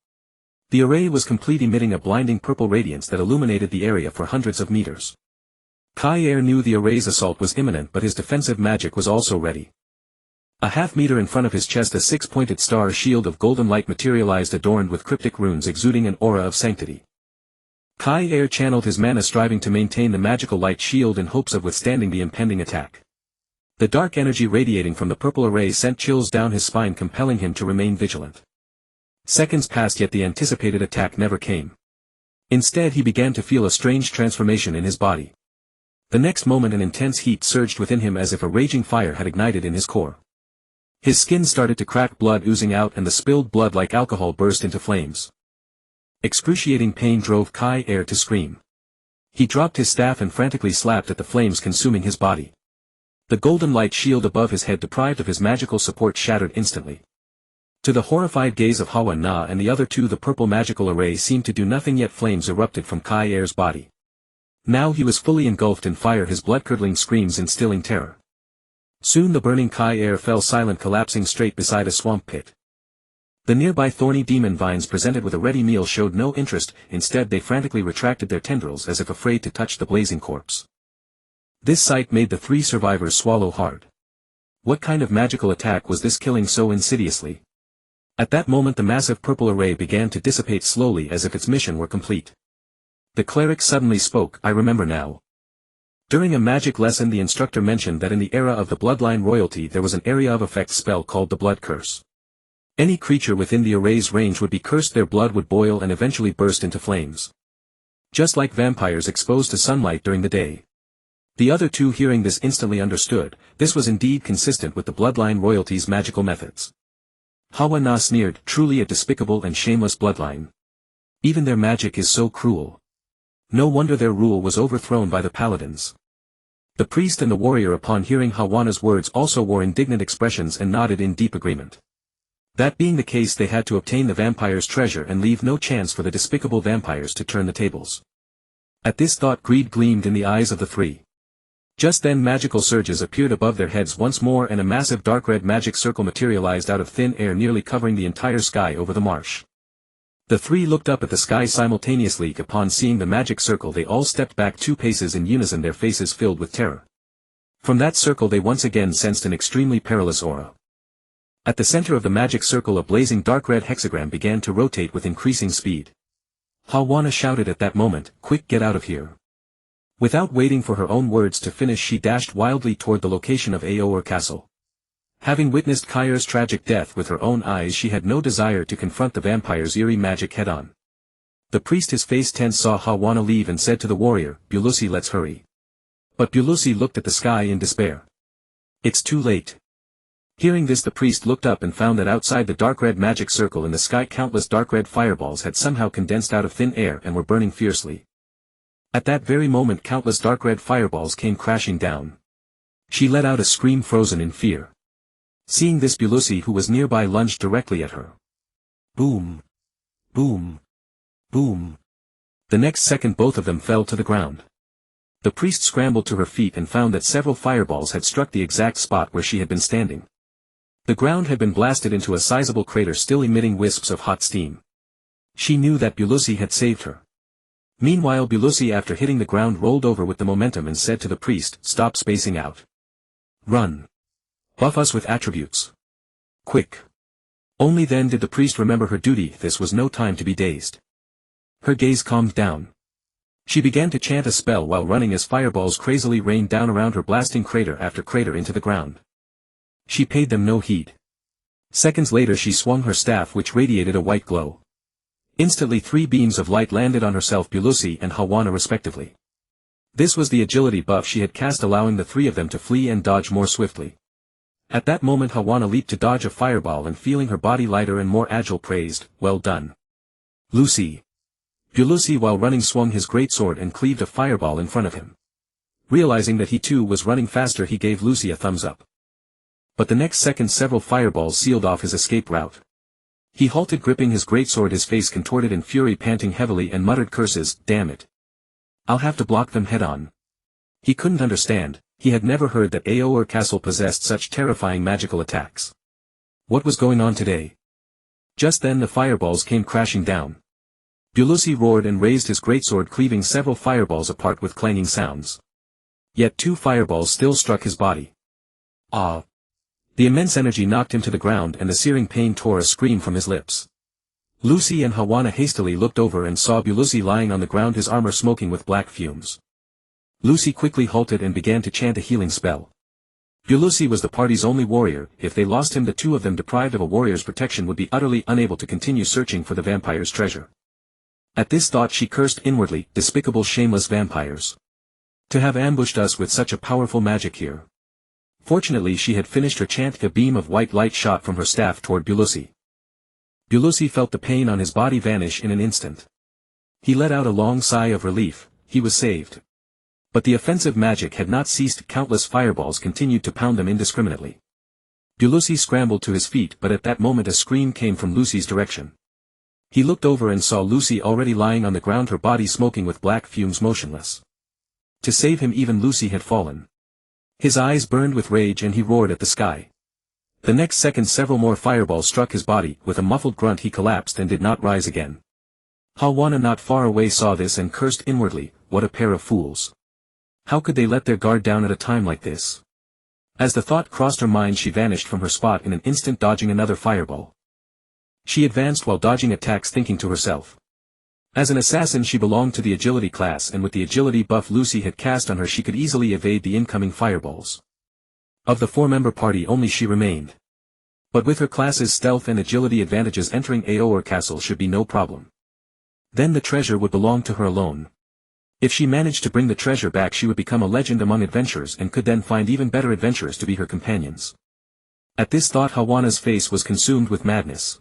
The array was complete, emitting a blinding purple radiance that illuminated the area for hundreds of meters. Kai Er knew the array's assault was imminent, but his defensive magic was also ready. A half-meter in front of his chest, a six-pointed star shield of golden light materialized, adorned with cryptic runes exuding an aura of sanctity. Kai Er channeled his mana, striving to maintain the magical light shield in hopes of withstanding the impending attack. The dark energy radiating from the purple array sent chills down his spine, compelling him to remain vigilant. Seconds passed, yet the anticipated attack never came. Instead, he began to feel a strange transformation in his body. The next moment an intense heat surged within him, as if a raging fire had ignited in his core. His skin started to crack, blood oozing out, and the spilled blood, like alcohol, burst into flames. Excruciating pain drove Kai Er to scream. He dropped his staff and frantically slapped at the flames consuming his body. The golden light shield above his head, deprived of his magical support, shattered instantly. To the horrified gaze of Hawa Na and the other two, the purple magical array seemed to do nothing, yet flames erupted from Kai Er's body. Now he was fully engulfed in fire, his blood-curdling screams instilling terror. Soon the burning Kai Er fell silent, collapsing straight beside a swamp pit. The nearby thorny demon vines, presented with a ready meal, showed no interest. Instead they frantically retracted their tendrils as if afraid to touch the blazing corpse. This sight made the three survivors swallow hard. What kind of magical attack was this, killing so insidiously? At that moment the massive purple array began to dissipate slowly, as if its mission were complete. The cleric suddenly spoke, "I remember now. During a magic lesson the instructor mentioned that in the era of the bloodline royalty there was an area of effect spell called the blood curse. Any creature within the array's range would be cursed, their blood would boil and eventually burst into flames. Just like vampires exposed to sunlight during the day." The other two, hearing this, instantly understood. This was indeed consistent with the bloodline royalty's magical methods. Hawa Na sneered, "Truly a despicable and shameless bloodline. Even their magic is so cruel. No wonder their rule was overthrown by the paladins." The priest and the warrior, upon hearing Hawa Na's words, also wore indignant expressions and nodded in deep agreement. That being the case, they had to obtain the vampire's treasure and leave no chance for the despicable vampires to turn the tables. At this thought greed gleamed in the eyes of the three. Just then magical surges appeared above their heads once more, and a massive dark red magic circle materialized out of thin air, nearly covering the entire sky over the marsh. The three looked up at the sky simultaneously. Upon seeing the magic circle they all stepped back 2 paces in unison, their faces filled with terror. From that circle they once again sensed an extremely perilous aura. At the center of the magic circle a blazing dark red hexagram began to rotate with increasing speed. Hawa Na shouted at that moment, "Quick, get out of here." Without waiting for her own words to finish, she dashed wildly toward the location of Orr Castle. Having witnessed Kai Er's tragic death with her own eyes, she had no desire to confront the vampire's eerie magic head-on. The priest, his face tense, saw Hawa Na leave and said to the warrior, "Bulusi, let's hurry." But Bulusi looked at the sky in despair. "It's too late." Hearing this, the priest looked up and found that outside the dark red magic circle in the sky countless dark red fireballs had somehow condensed out of thin air and were burning fiercely. At that very moment countless dark red fireballs came crashing down. She let out a scream, frozen in fear. Seeing this, Bulusi, who was nearby, lunged directly at her. Boom! Boom! Boom! The next second both of them fell to the ground. The priest scrambled to her feet and found that several fireballs had struck the exact spot where she had been standing. The ground had been blasted into a sizable crater, still emitting wisps of hot steam. She knew that Bulusi had saved her. Meanwhile Bulusi, after hitting the ground, rolled over with the momentum and said to the priest, "Stop spacing out. Run. Buff us with attributes. Quick." Only then did the priest remember her duty. This was no time to be dazed. Her gaze calmed down. She began to chant a spell while running as fireballs crazily rained down around her, blasting crater after crater into the ground. She paid them no heed. Seconds later she swung her staff which radiated a white glow. Instantly 3 beams of light landed on herself, Bulusi and Hawana respectively. This was the agility buff she had cast, allowing the 3 of them to flee and dodge more swiftly. At that moment Hawana leaped to dodge a fireball and feeling her body lighter and more agile praised, "Well done, Lucy." Bulusi while running swung his greatsword and cleaved a fireball in front of him. Realizing that he too was running faster, he gave Lucy a thumbs up. But the next second several fireballs sealed off his escape route. He halted gripping his greatsword, his face contorted in fury, panting heavily and muttered curses, "Damn it. I'll have to block them head on." He couldn't understand, he had never heard that Orr Castle possessed such terrifying magical attacks. What was going on today? Just then the fireballs came crashing down. Bulusi roared and raised his greatsword, cleaving several fireballs apart with clanging sounds. Yet 2 fireballs still struck his body. Ah! The immense energy knocked him to the ground and the searing pain tore a scream from his lips. Lucy and Hawana hastily looked over and saw Bulusi lying on the ground, his armor smoking with black fumes. Lucy quickly halted and began to chant a healing spell. Bulusi was the party's only warrior. If they lost him, the 2 of them deprived of a warrior's protection would be utterly unable to continue searching for the vampire's treasure. At this thought she cursed inwardly, "Despicable, shameless vampires. To have ambushed us with such a powerful magic here." Fortunately she had finished her chant. A beam of white light shot from her staff toward Bulusi. Bulusi felt the pain on his body vanish in an instant. He let out a long sigh of relief, he was saved. But the offensive magic had not ceased, countless fireballs continued to pound them indiscriminately. Bulusi scrambled to his feet, but at that moment a scream came from Lucy's direction. He looked over and saw Lucy already lying on the ground, her body smoking with black fumes, motionless. To save him even Lucy had fallen. His eyes burned with rage and he roared at the sky. The next second several more fireballs struck his body. With a muffled grunt he collapsed and did not rise again. Hawana not far away saw this and cursed inwardly, "What a pair of fools. How could they let their guard down at a time like this?" As the thought crossed her mind she vanished from her spot in an instant, dodging another fireball. She advanced while dodging attacks, thinking to herself. As an assassin she belonged to the agility class, and with the agility buff Lucy had cast on her she could easily evade the incoming fireballs. Of the 4-member party only she remained. But with her class's stealth and agility advantages, entering Orr Castle should be no problem. Then the treasure would belong to her alone. If she managed to bring the treasure back she would become a legend among adventurers and could then find even better adventurers to be her companions. At this thought Hawana's face was consumed with madness.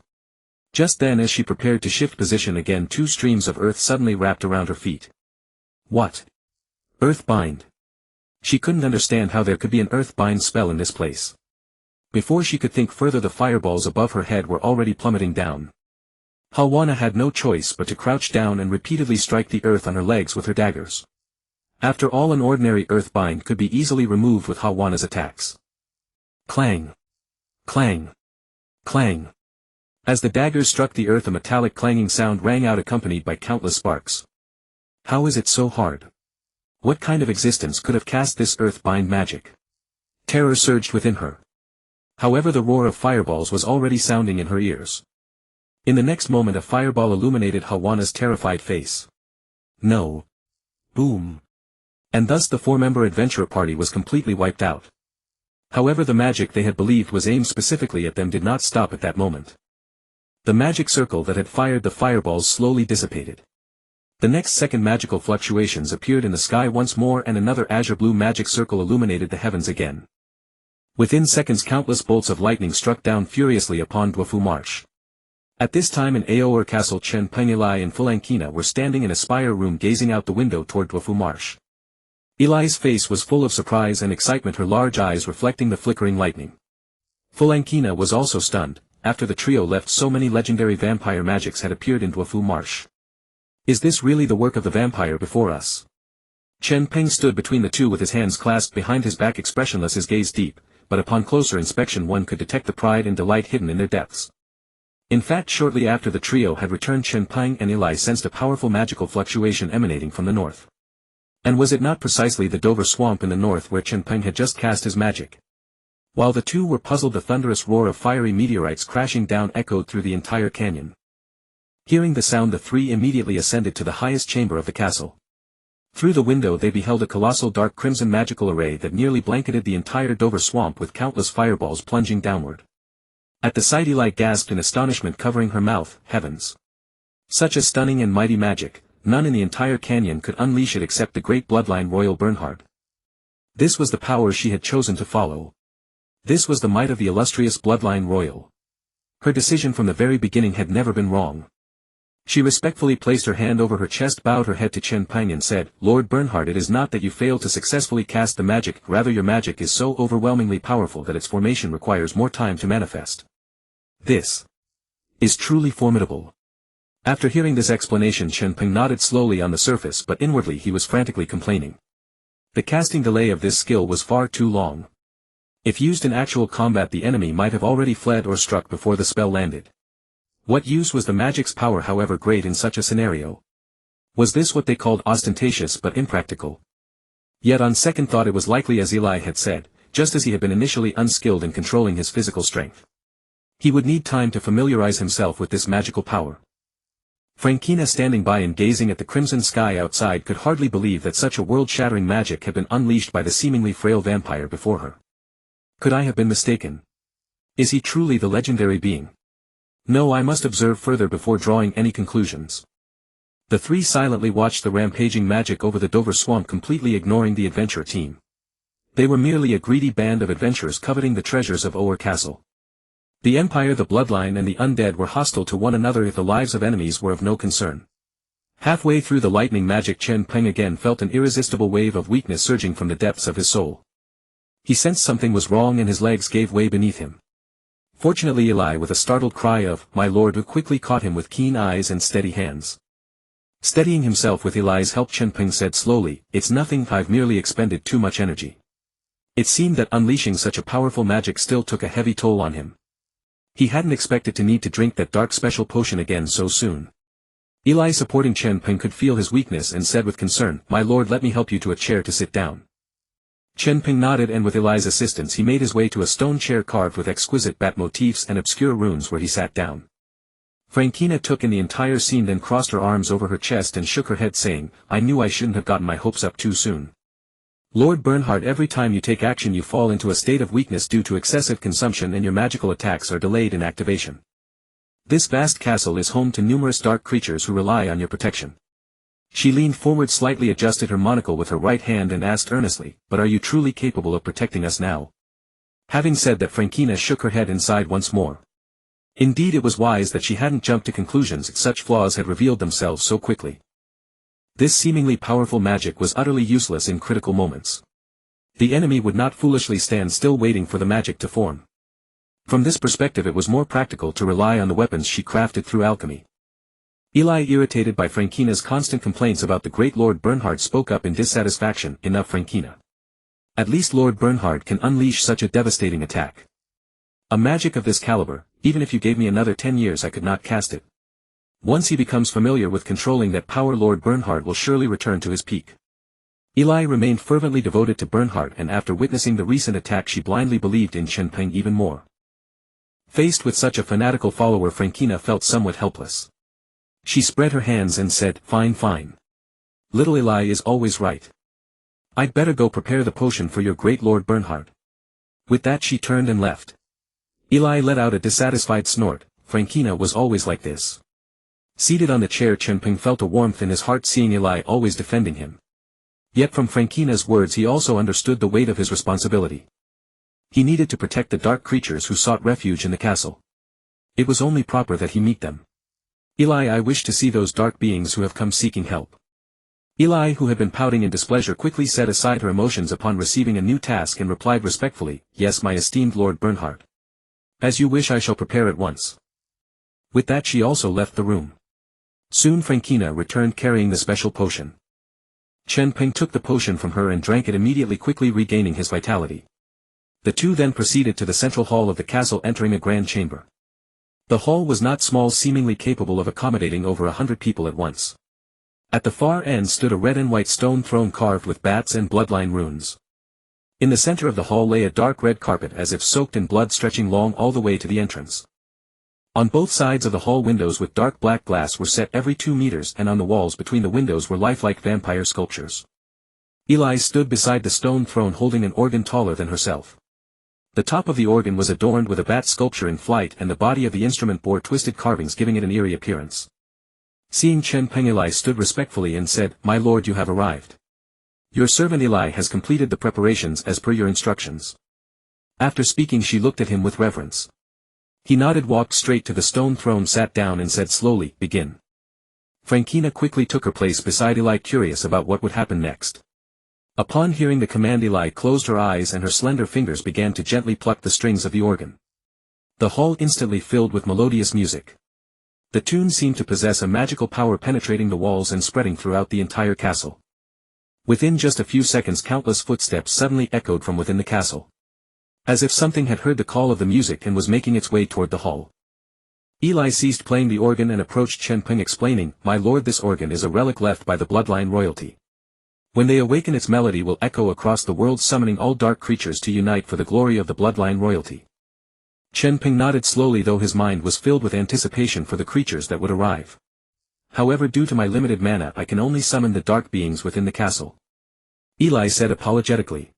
Just then, as she prepared to shift position again, 2 streams of earth suddenly wrapped around her feet. What? Earth bind. She couldn't understand how there could be an earth bind spell in this place. Before she could think further the fireballs above her head were already plummeting down. Hawana had no choice but to crouch down and repeatedly strike the earth on her legs with her daggers. After all, an ordinary earth bind could be easily removed with Hawana's attacks. Clang! Clang! Clang! As the daggers struck the earth a metallic clanging sound rang out, accompanied by countless sparks. How is it so hard? What kind of existence could have cast this earth bind magic? Terror surged within her. However, the roar of fireballs was already sounding in her ears. In the next moment a fireball illuminated Hawana's terrified face. No. Boom. And thus the 4-member adventurer party was completely wiped out. However, the magic they had believed was aimed specifically at them did not stop at that moment. The magic circle that had fired the fireballs slowly dissipated. The next second magical fluctuations appeared in the sky once more and another azure-blue magic circle illuminated the heavens again. Within seconds countless bolts of lightning struck down furiously upon Dwafu Marsh. At this time in Orr Castle, Chen Peng, Eli and Fulankina were standing in a spire room gazing out the window toward Dwafu Marsh. Eli's face was full of surprise and excitement, her large eyes reflecting the flickering lightning. Fulankina was also stunned. After the trio left, so many legendary vampire magics had appeared in Dwafu Marsh. Is this really the work of the vampire before us? Chen Peng stood between the two with his hands clasped behind his back, expressionless, his gaze deep, but upon closer inspection one could detect the pride and delight hidden in their depths. In fact, shortly after the trio had returned, Chen Peng and Eli sensed a powerful magical fluctuation emanating from the north. And was it not precisely the Dover Swamp in the north where Chen Peng had just cast his magic? While the two were puzzled, the thunderous roar of fiery meteorites crashing down echoed through the entire canyon. Hearing the sound, the 3 immediately ascended to the highest chamber of the castle. Through the window they beheld a colossal dark crimson magical array that nearly blanketed the entire Dover Swamp, with countless fireballs plunging downward. At the sight Eli gasped in astonishment, covering her mouth. Heavens! Such a stunning and mighty magic, none in the entire canyon could unleash it except the great bloodline royal Bernhard. This was the power she had chosen to follow. This was the might of the illustrious bloodline royal. Her decision from the very beginning had never been wrong. She respectfully placed her hand over her chest, bowed her head to Chen Peng and said, "Lord Bernhard, it is not that you failed to successfully cast the magic, rather your magic is so overwhelmingly powerful that its formation requires more time to manifest. This is truly formidable." After hearing this explanation, Chen Peng nodded slowly on the surface, but inwardly he was frantically complaining. The casting delay of this skill was far too long. If used in actual combat, the enemy might have already fled or struck before the spell landed. What use was the magic's power, however great, in such a scenario? Was this what they called ostentatious but impractical? Yet on second thought it was likely as Eli had said, just as he had been initially unskilled in controlling his physical strength. He would need time to familiarize himself with this magical power. Frankina, standing by and gazing at the crimson sky outside, could hardly believe that such a world-shattering magic had been unleashed by the seemingly frail vampire before her. Could I have been mistaken? Is he truly the legendary being? No, I must observe further before drawing any conclusions. The three silently watched the rampaging magic over the Dover swamp, completely ignoring the adventure team. They were merely a greedy band of adventurers coveting the treasures of Orr Castle. The Empire, the Bloodline and the Undead were hostile to one another if the lives of enemies were of no concern. Halfway through the lightning magic, Chen Peng again felt an irresistible wave of weakness surging from the depths of his soul. He sensed something was wrong and his legs gave way beneath him. Fortunately, Eli, with a startled cry of, "My lord," who quickly caught him with keen eyes and steady hands. Steadying himself with Eli's help, Chen Peng said slowly, "It's nothing, I've merely expended too much energy." It seemed that unleashing such a powerful magic still took a heavy toll on him. He hadn't expected to need to drink that dark special potion again so soon. Eli, supporting Chen Peng, could feel his weakness and said with concern, "My lord, let me help you to a chair to sit down." Chen Peng nodded, and with Eli's assistance he made his way to a stone chair carved with exquisite bat motifs and obscure runes, where he sat down. Frankina took in the entire scene, then crossed her arms over her chest and shook her head, saying, "I knew I shouldn't have gotten my hopes up too soon. Lord Bernhard, every time you take action you fall into a state of weakness due to excessive consumption, and your magical attacks are delayed in activation. This vast castle is home to numerous dark creatures who rely on your protection." She leaned forward, slightly adjusted her monocle with her right hand and asked earnestly, "But are you truly capable of protecting us now?" Having said that, Frankina shook her head and sighed once more. Indeed, it was wise that she hadn't jumped to conclusions, such flaws had revealed themselves so quickly. This seemingly powerful magic was utterly useless in critical moments. The enemy would not foolishly stand still waiting for the magic to form. From this perspective it was more practical to rely on the weapons she crafted through alchemy. Eli, irritated by Frankina's constant complaints about the great Lord Bernhard, spoke up in dissatisfaction, "Enough, Frankina. At least Lord Bernhard can unleash such a devastating attack. A magic of this caliber, even if you gave me another 10 years I could not cast it. Once he becomes familiar with controlling that power, Lord Bernhard will surely return to his peak." Eli remained fervently devoted to Bernhard, and after witnessing the recent attack she blindly believed in Chen Peng even more. Faced with such a fanatical follower, Frankina felt somewhat helpless. She spread her hands and said, "Fine, fine. Little Eli is always right. I'd better go prepare the potion for your great Lord Bernhard." With that she turned and left. Eli let out a dissatisfied snort. Frankina was always like this. Seated on the chair, Chen Peng felt a warmth in his heart, seeing Eli always defending him. Yet from Frankina's words he also understood the weight of his responsibility. He needed to protect the dark creatures who sought refuge in the castle. It was only proper that he meet them. "Eli, I wish to see those dark beings who have come seeking help." Eli, who had been pouting in displeasure, quickly set aside her emotions upon receiving a new task and replied respectfully, "Yes, my esteemed Lord Bernhard. As you wish, I shall prepare at once." With that she also left the room. Soon Frankina returned carrying the special potion. Chen Peng took the potion from her and drank it immediately, quickly regaining his vitality. The two then proceeded to the central hall of the castle, entering a grand chamber. The hall was not small, seemingly capable of accommodating over 100 people at once. At the far end stood a red and white stone throne carved with bats and bloodline runes. In the center of the hall lay a dark red carpet as if soaked in blood, stretching long all the way to the entrance. On both sides of the hall windows with dark black glass were set every 2 meters, and on the walls between the windows were lifelike vampire sculptures. Eli stood beside the stone throne holding an organ taller than herself. The top of the organ was adorned with a bat sculpture in flight and the body of the instrument bore twisted carvings giving it an eerie appearance. Seeing Chen Peng, Eli stood respectfully and said, "My lord, you have arrived. Your servant Eli has completed the preparations as per your instructions." After speaking she looked at him with reverence. He nodded, walked straight to the stone throne, sat down and said slowly, "Begin." Frankina quickly took her place beside Eli, curious about what would happen next. Upon hearing the command, Eli closed her eyes and her slender fingers began to gently pluck the strings of the organ. The hall instantly filled with melodious music. The tune seemed to possess a magical power, penetrating the walls and spreading throughout the entire castle. Within just a few seconds countless footsteps suddenly echoed from within the castle. As if something had heard the call of the music and was making its way toward the hall. Eli ceased playing the organ and approached Chen Peng, explaining, "My lord, this organ is a relic left by the bloodline royalty. When they awaken, its melody will echo across the world, summoning all dark creatures to unite for the glory of the bloodline royalty." Chen Peng nodded slowly, though his mind was filled with anticipation for the creatures that would arrive. "However, due to my limited mana, I can only summon the dark beings within the castle," Eli said apologetically.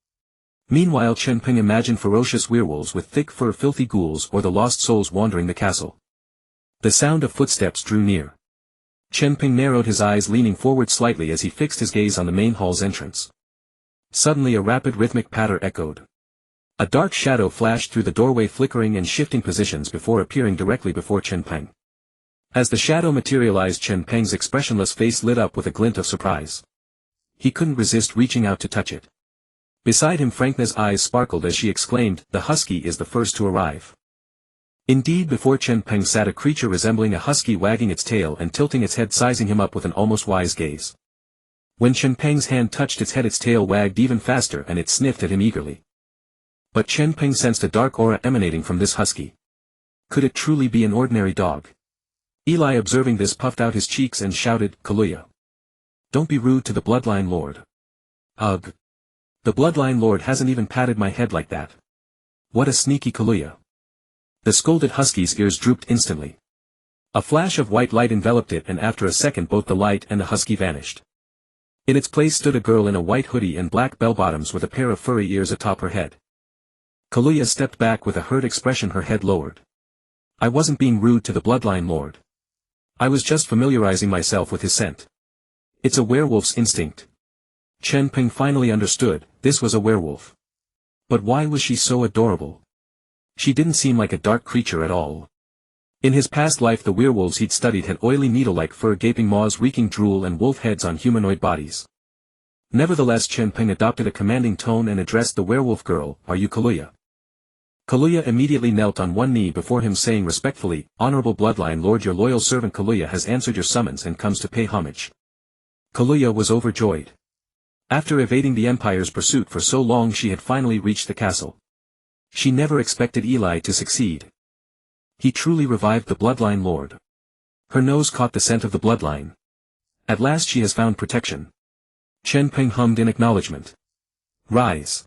Meanwhile Chen Peng imagined ferocious werewolves with thick fur, filthy ghouls, or the lost souls wandering the castle. The sound of footsteps drew near. Chen Peng narrowed his eyes, leaning forward slightly as he fixed his gaze on the main hall's entrance. Suddenly a rapid rhythmic patter echoed. A dark shadow flashed through the doorway, flickering and shifting positions before appearing directly before Chen Peng. As the shadow materialized, Chen Peng's expressionless face lit up with a glint of surprise. He couldn't resist reaching out to touch it. Beside him Frankna's eyes sparkled as she exclaimed, "The husky is the first to arrive." Indeed, before Chen Peng sat a creature resembling a husky, wagging its tail and tilting its head, sizing him up with an almost wise gaze. When Chen Peng's hand touched its head, its tail wagged even faster and it sniffed at him eagerly. But Chen Peng sensed a dark aura emanating from this husky. Could it truly be an ordinary dog? Eli, observing this, puffed out his cheeks and shouted, "Kaluya! Don't be rude to the bloodline lord." "Ugh! The bloodline lord hasn't even patted my head like that. What a sneaky Kaluya." The scolded husky's ears drooped instantly. A flash of white light enveloped it, and after a second both the light and the husky vanished. In its place stood a girl in a white hoodie and black bell-bottoms with a pair of furry ears atop her head. Kaluya stepped back with a hurt expression, her head lowered. "I wasn't being rude to the bloodline lord. I was just familiarizing myself with his scent. It's a werewolf's instinct." Chen Peng finally understood, this was a werewolf. But why was she so adorable? She didn't seem like a dark creature at all. In his past life the werewolves he'd studied had oily needle-like fur, gaping maws, reeking drool, and wolf heads on humanoid bodies. Nevertheless Chen Peng adopted a commanding tone and addressed the werewolf girl, "Are you Kaluya?" Kaluya immediately knelt on one knee before him, saying respectfully, "Honorable bloodline lord, your loyal servant Kaluya has answered your summons and comes to pay homage." Kaluya was overjoyed. After evading the Empire's pursuit for so long, she had finally reached the castle. She never expected Eli to succeed. He truly revived the bloodline lord. Her nose caught the scent of the bloodline. At last she has found protection. Chen Peng hummed in acknowledgement. "Rise.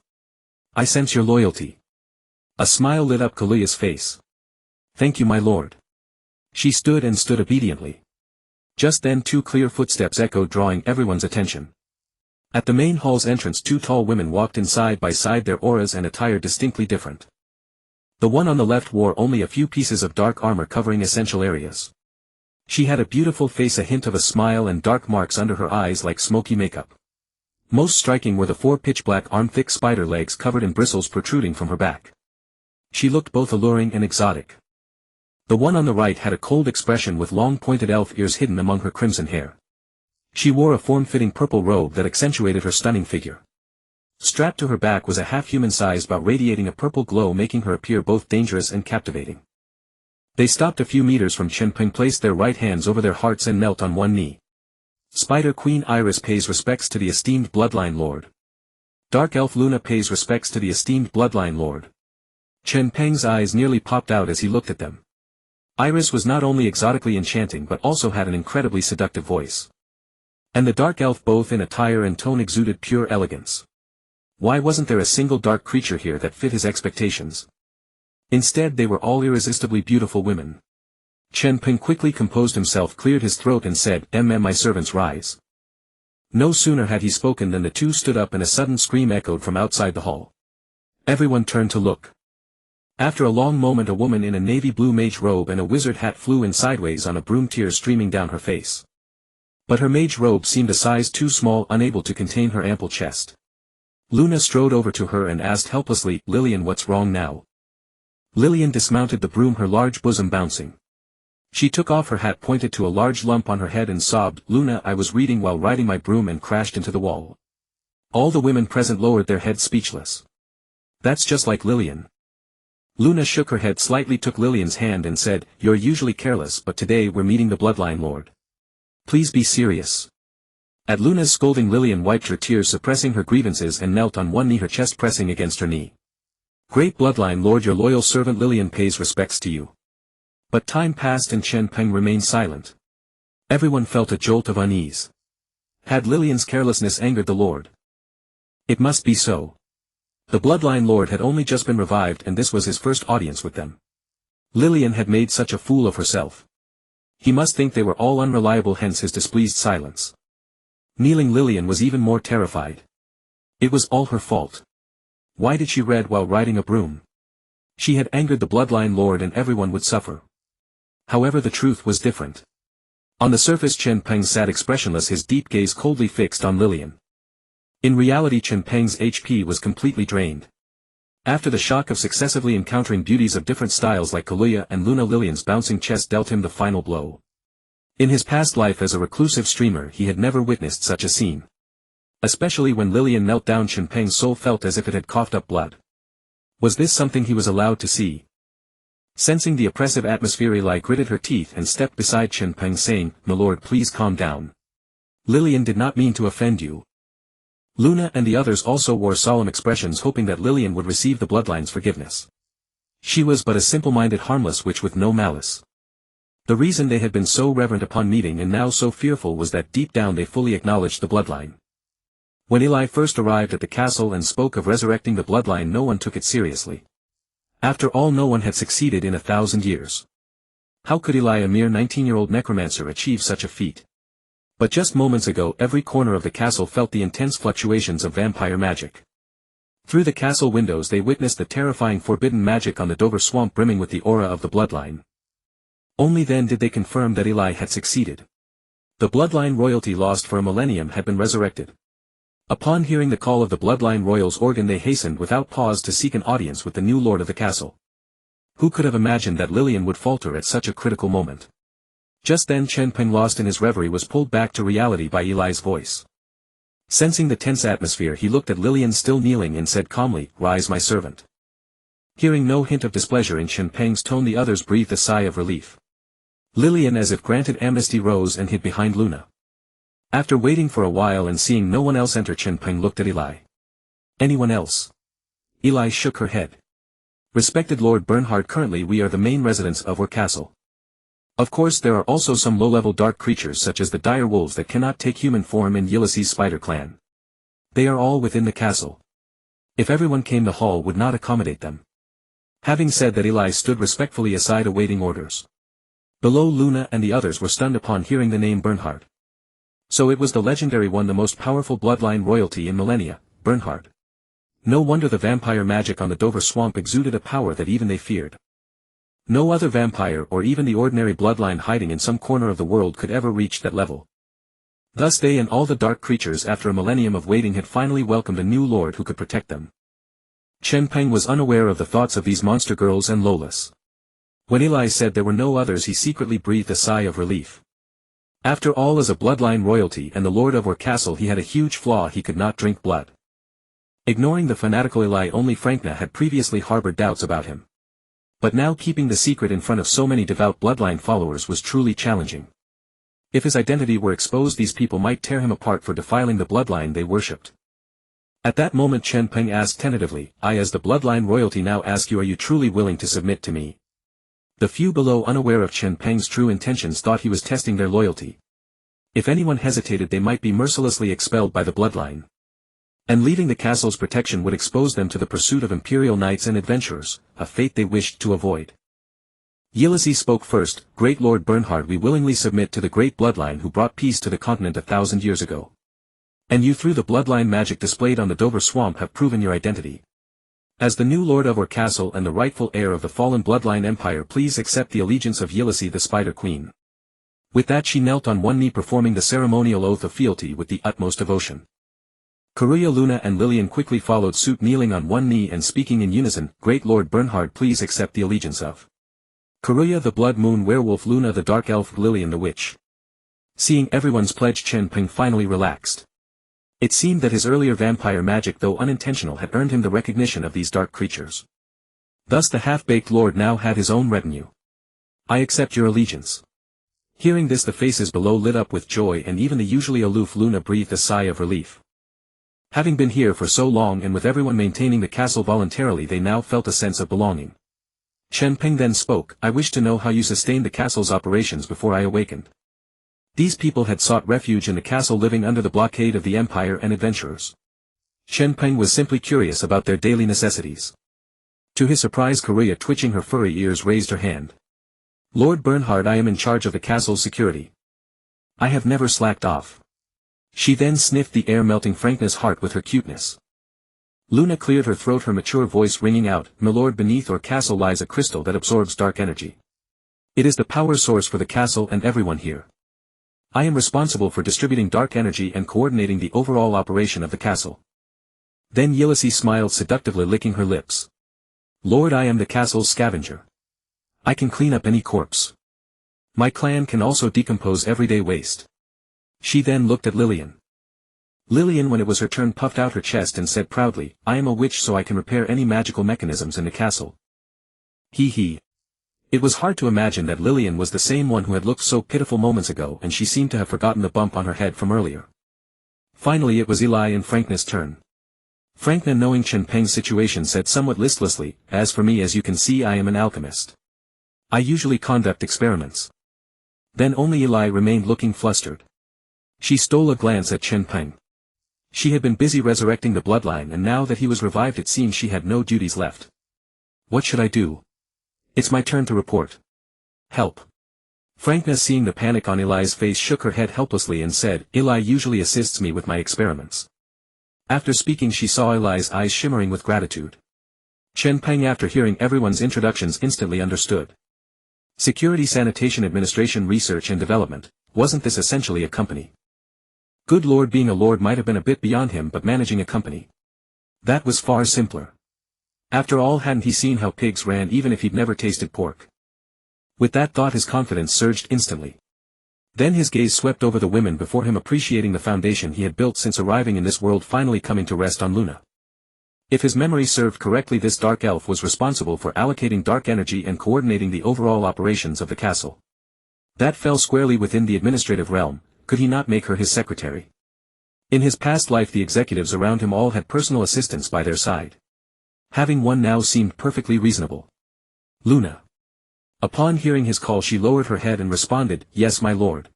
I sense your loyalty." A smile lit up Kaluya's face. "Thank you, my lord." She stood obediently. Just then two clear footsteps echoed, drawing everyone's attention. At the main hall's entrance two tall women walked in side by side, their auras and attire distinctly different. The one on the left wore only a few pieces of dark armor covering essential areas. She had a beautiful face, a hint of a smile, and dark marks under her eyes like smoky makeup. Most striking were the four pitch-black arm-thick spider legs covered in bristles protruding from her back. She looked both alluring and exotic. The one on the right had a cold expression with long pointed elf ears hidden among her crimson hair. She wore a form-fitting purple robe that accentuated her stunning figure. Strapped to her back was a half-human-sized bow radiating a purple glow, making her appear both dangerous and captivating. They stopped a few meters from Chen Peng, placed their right hands over their hearts and knelt on one knee. Spider Queen Iris pays respects to the esteemed bloodline lord. Dark Elf Luna pays respects to the esteemed bloodline lord. Chen Peng's eyes nearly popped out as he looked at them. Iris was not only exotically enchanting but also had an incredibly seductive voice. And the dark elf, both in attire and tone, exuded pure elegance. Why wasn't there a single dark creature here that fit his expectations? Instead they were all irresistibly beautiful women. Chen Peng quickly composed himself, cleared his throat and said, My servants, rise." No sooner had he spoken than the two stood up and a sudden scream echoed from outside the hall. Everyone turned to look. After a long moment a woman in a navy blue mage robe and a wizard hat flew in sideways on a broom, tears streaming down her face. But her mage robe seemed a size too small, unable to contain her ample chest. Luna strode over to her and asked helplessly, "Lillian, what's wrong now?" Lillian dismounted the broom, her large bosom bouncing. She took off her hat, pointed to a large lump on her head and sobbed, "Luna, I was reading while riding my broom and crashed into the wall." All the women present lowered their heads speechless. "That's just like Lillian." Luna shook her head slightly, took Lillian's hand and said, "You're usually careless, but today we're meeting the Bloodline Lord. Please be serious." At Luna's scolding, Lillian wiped her tears, suppressing her grievances, and knelt on one knee, her chest pressing against her knee. "Great Bloodline Lord, your loyal servant Lillian pays respects to you." But time passed and Chen Peng remained silent. Everyone felt a jolt of unease. Had Lillian's carelessness angered the Lord? It must be so. The Bloodline Lord had only just been revived and this was his first audience with them. Lillian had made such a fool of herself. He must think they were all unreliable, hence his displeased silence. Kneeling Lillian was even more terrified. It was all her fault. Why did she read while riding a broom? She had angered the Bloodline Lord and everyone would suffer. However, the truth was different. On the surface Chen Peng sat expressionless, his deep gaze coldly fixed on Lillian. In reality Chen Peng's HP was completely drained. After the shock of successively encountering beauties of different styles like Kaluya and Luna, Lillian's bouncing chest dealt him the final blow. In his past life as a reclusive streamer he had never witnessed such a scene. Especially when Lillian knelt down, Chen Peng's soul felt as if it had coughed up blood. Was this something he was allowed to see? Sensing the oppressive atmosphere, Eli gritted her teeth and stepped beside Chen Peng, saying, "My lord, please calm down. Lillian did not mean to offend you." Luna and the others also wore solemn expressions, hoping that Lillian would receive the Bloodline's forgiveness. She was but a simple-minded harmless witch with no malice. The reason they had been so reverent upon meeting and now so fearful was that deep down they fully acknowledged the Bloodline. When Eli first arrived at the castle and spoke of resurrecting the Bloodline, no one took it seriously. After all, no one had succeeded in 1,000 years. How could Eli, a mere 19-year-old necromancer, achieve such a feat? But just moments ago every corner of the castle felt the intense fluctuations of vampire magic. Through the castle windows they witnessed the terrifying forbidden magic on the Dover swamp brimming with the aura of the Bloodline. Only then did they confirm that Eli had succeeded. The Bloodline royalty, lost for a millennium, had been resurrected. Upon hearing the call of the Bloodline royal's organ they hastened without pause to seek an audience with the new lord of the castle. Who could have imagined that Lillian would falter at such a critical moment? Just then Chen Peng, lost in his reverie, was pulled back to reality by Eli's voice. Sensing the tense atmosphere he looked at Lillian still kneeling and said calmly, "Rise, my servant." Hearing no hint of displeasure in Chen Peng's tone, the others breathed a sigh of relief. Lillian, as if granted amnesty, rose and hid behind Luna. After waiting for a while and seeing no one else enter, Chen Peng looked at Eli. "Anyone else?" Eli shook her head. "Respected Lord Bernhard, currently we are the main residents of Orr Castle. Of course there are also some low-level dark creatures such as the dire wolves that cannot take human form in Ulysses' spider clan. They are all within the castle. If everyone came, the hall would not accommodate them." Having said that, Eli stood respectfully aside awaiting orders. Below, Luna and the others were stunned upon hearing the name Bernhard. So it was the legendary one, the most powerful Bloodline royalty in millennia, Bernhard. No wonder the vampire magic on the Dover swamp exuded a power that even they feared. No other vampire or even the ordinary Bloodline hiding in some corner of the world could ever reach that level. Thus they and all the dark creatures, after a millennium of waiting, had finally welcomed a new lord who could protect them. Chen Peng was unaware of the thoughts of these monster girls and Lolas. When Eli said there were no others, he secretly breathed a sigh of relief. After all, as a Bloodline royalty and the lord of Orr Castle, he had a huge flaw: he could not drink blood. Ignoring the fanatical Eli, only Frankna had previously harbored doubts about him. But now keeping the secret in front of so many devout Bloodline followers was truly challenging. If his identity were exposed, these people might tear him apart for defiling the Bloodline they worshipped. At that moment Chen Peng asked tentatively, "I, as the Bloodline royalty, now ask you, are you truly willing to submit to me?" The few below, unaware of Chen Peng's true intentions, thought he was testing their loyalty. If anyone hesitated, they might be mercilessly expelled by the Bloodline. And leaving the castle's protection would expose them to the pursuit of imperial knights and adventurers, a fate they wished to avoid. Ulysses spoke first. "Great Lord Bernhard, we willingly submit to the great Bloodline who brought peace to the continent 1,000 years ago. And you, through the Bloodline magic displayed on the Dover swamp, have proven your identity. As the new lord of Orr Castle and the rightful heir of the fallen bloodline empire, please accept the allegiance of Yilisi the Spider Queen. With that she knelt on one knee, performing the ceremonial oath of fealty with the utmost devotion. Karuya, Luna and Lillian quickly followed suit, kneeling on one knee and speaking in unison, Great Lord Bernhard, please accept the allegiance of Karuya the Blood Moon Werewolf, Luna the Dark Elf, Lillian the Witch. Seeing everyone's pledge, Chen Peng finally relaxed. It seemed that his earlier vampire magic, though unintentional, had earned him the recognition of these dark creatures. Thus the half-baked lord now had his own retinue. I accept your allegiance. Hearing this, the faces below lit up with joy, and even the usually aloof Luna breathed a sigh of relief. Having been here for so long and with everyone maintaining the castle voluntarily, they now felt a sense of belonging. Chen Peng then spoke, I wish to know how you sustained the castle's operations before I awakened. These people had sought refuge in the castle, living under the blockade of the Empire and adventurers. Chen Peng was simply curious about their daily necessities. To his surprise, Karuya, twitching her furry ears, raised her hand. Lord Bernhard, I am in charge of the castle's security. I have never slacked off. She then sniffed the air, melting Frankna's heart with her cuteness. Luna cleared her throat, her mature voice ringing out, Milord, beneath Orr Castle lies a crystal that absorbs dark energy. It is the power source for the castle and everyone here. I am responsible for distributing dark energy and coordinating the overall operation of the castle. Then Yilisi smiled seductively, licking her lips. Lord, I am the castle's scavenger. I can clean up any corpse. My clan can also decompose everyday waste. She then looked at Lillian. Lillian, when it was her turn, puffed out her chest and said proudly, I am a witch, so I can repair any magical mechanisms in the castle. Hee. It was hard to imagine that Lillian was the same one who had looked so pitiful moments ago, and she seemed to have forgotten the bump on her head from earlier. Finally it was Eli and Frankna's turn. Frankna, knowing Chen Peng's situation, said somewhat listlessly, As for me, as you can see, I am an alchemist. I usually conduct experiments. Then only Eli remained, looking flustered. She stole a glance at Chen Peng. She had been busy resurrecting the bloodline, and now that he was revived it seemed she had no duties left. What should I do? It's my turn to report. Help. Frankna, seeing the panic on Eli's face, shook her head helplessly and said, Eli usually assists me with my experiments. After speaking she saw Eli's eyes shimmering with gratitude. Chen Peng, after hearing everyone's introductions, instantly understood. Security, Sanitation, Administration, Research and Development, wasn't this essentially a company? Good Lord, being a lord might have been a bit beyond him, but managing a company, that was far simpler. After all, hadn't he seen how pigs ran even if he'd never tasted pork? With that thought his confidence surged instantly. Then his gaze swept over the women before him, appreciating the foundation he had built since arriving in this world, finally coming to rest on Luna. If his memory served correctly, this dark elf was responsible for allocating dark energy and coordinating the overall operations of the castle. That fell squarely within the administrative realm. Could he not make her his secretary? In his past life the executives around him all had personal assistants by their side. Having one now seemed perfectly reasonable. Luna. Upon hearing his call she lowered her head and responded, Yes, my lord.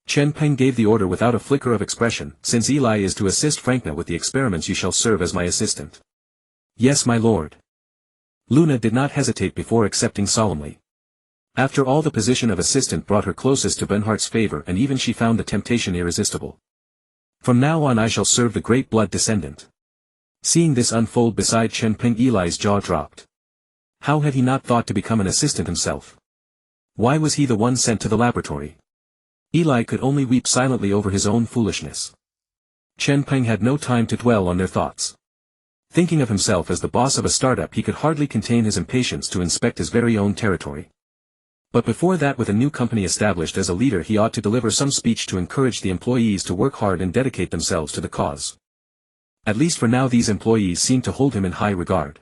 Chen Peng gave the order without a flicker of expression, Since Eli is to assist Frankna with the experiments, you shall serve as my assistant. Yes, my lord. Luna did not hesitate before accepting solemnly. After all, the position of assistant brought her closest to Bernhardt's favor, and even she found the temptation irresistible. From now on I shall serve the great blood descendant. Seeing this unfold beside Chen Peng, Eli's jaw dropped. How had he not thought to become an assistant himself? Why was he the one sent to the laboratory? Eli could only weep silently over his own foolishness. Chen Peng had no time to dwell on their thoughts. Thinking of himself as the boss of a startup, he could hardly contain his impatience to inspect his very own territory. But before that, with a new company established, as a leader he ought to deliver some speech to encourage the employees to work hard and dedicate themselves to the cause. At least for now these employees seemed to hold him in high regard.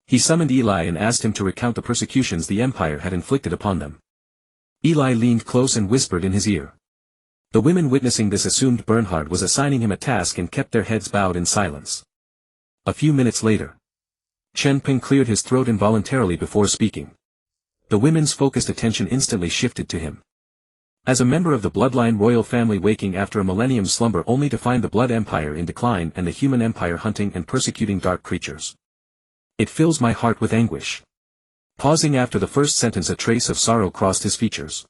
He summoned Eli and asked him to recount the persecutions the Empire had inflicted upon them. Eli leaned close and whispered in his ear. The women, witnessing this, assumed Bernhard was assigning him a task and kept their heads bowed in silence. A few minutes later, Chen Peng cleared his throat involuntarily before speaking. The women's focused attention instantly shifted to him. As a member of the bloodline royal family, waking after a millennium's slumber only to find the Blood Empire in decline and the human empire hunting and persecuting dark creatures. It fills my heart with anguish. Pausing after the first sentence, a trace of sorrow crossed his features.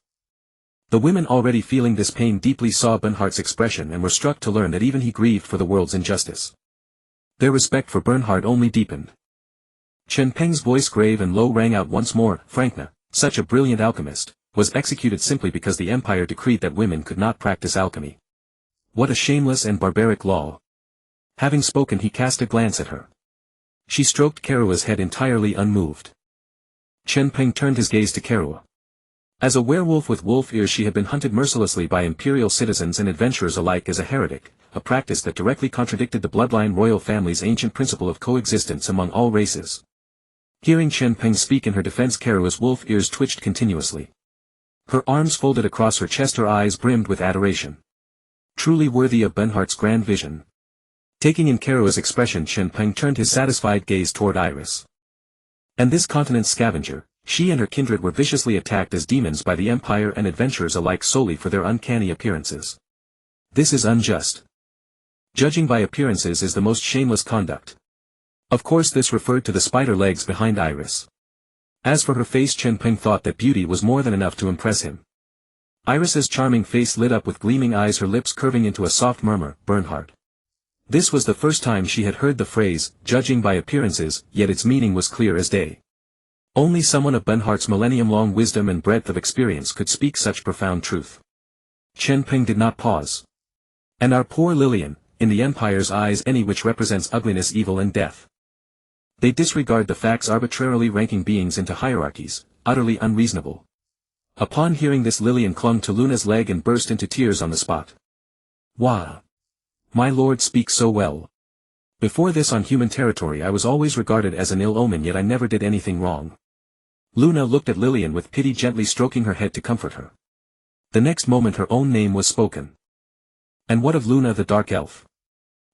The women, already feeling this pain deeply, saw Bernhardt's expression and were struck to learn that even he grieved for the world's injustice. Their respect for Bernhard only deepened. Chen Peng's voice grave and low rang out once more. Frankna, such a brilliant alchemist, was executed simply because the Empire decreed that women could not practice alchemy. What a shameless and barbaric law. Having spoken, he cast a glance at her. She stroked Kerua's head entirely unmoved. Chen Peng turned his gaze to Kerua. As a werewolf with wolf ears, she had been hunted mercilessly by imperial citizens and adventurers alike as a heretic, a practice that directly contradicted the bloodline royal family's ancient principle of coexistence among all races. Hearing Chen Peng speak in her defense, Kerua's wolf ears twitched continuously. Her arms folded across her chest, her eyes brimmed with adoration. Truly worthy of Benhart's grand vision. Taking in Kerua's expression, Chen Peng turned his satisfied gaze toward Iris. And this continent's scavenger, she and her kindred were viciously attacked as demons by the Empire and adventurers alike solely for their uncanny appearances. This is unjust. Judging by appearances is the most shameless conduct. Of course, this referred to the spider legs behind Iris. As for her face, Chen Peng thought that beauty was more than enough to impress him. Iris's charming face lit up with gleaming eyes, her lips curving into a soft murmur, Bernhard. This was the first time she had heard the phrase, judging by appearances, yet its meaning was clear as day. Only someone of Benhart's millennium-long wisdom and breadth of experience could speak such profound truth. Chen Peng did not pause. And our poor Lillian, in the Empire's eyes, any which represents ugliness, evil and death. They disregard the facts, arbitrarily ranking beings into hierarchies, utterly unreasonable. Upon hearing this, Lillian clung to Luna's leg and burst into tears on the spot. Wah! My lord speaks so well. Before this, on human territory I was always regarded as an ill omen, yet I never did anything wrong. Luna looked at Lillian with pity, gently stroking her head to comfort her. The next moment her own name was spoken. And what of Luna the Dark Elf?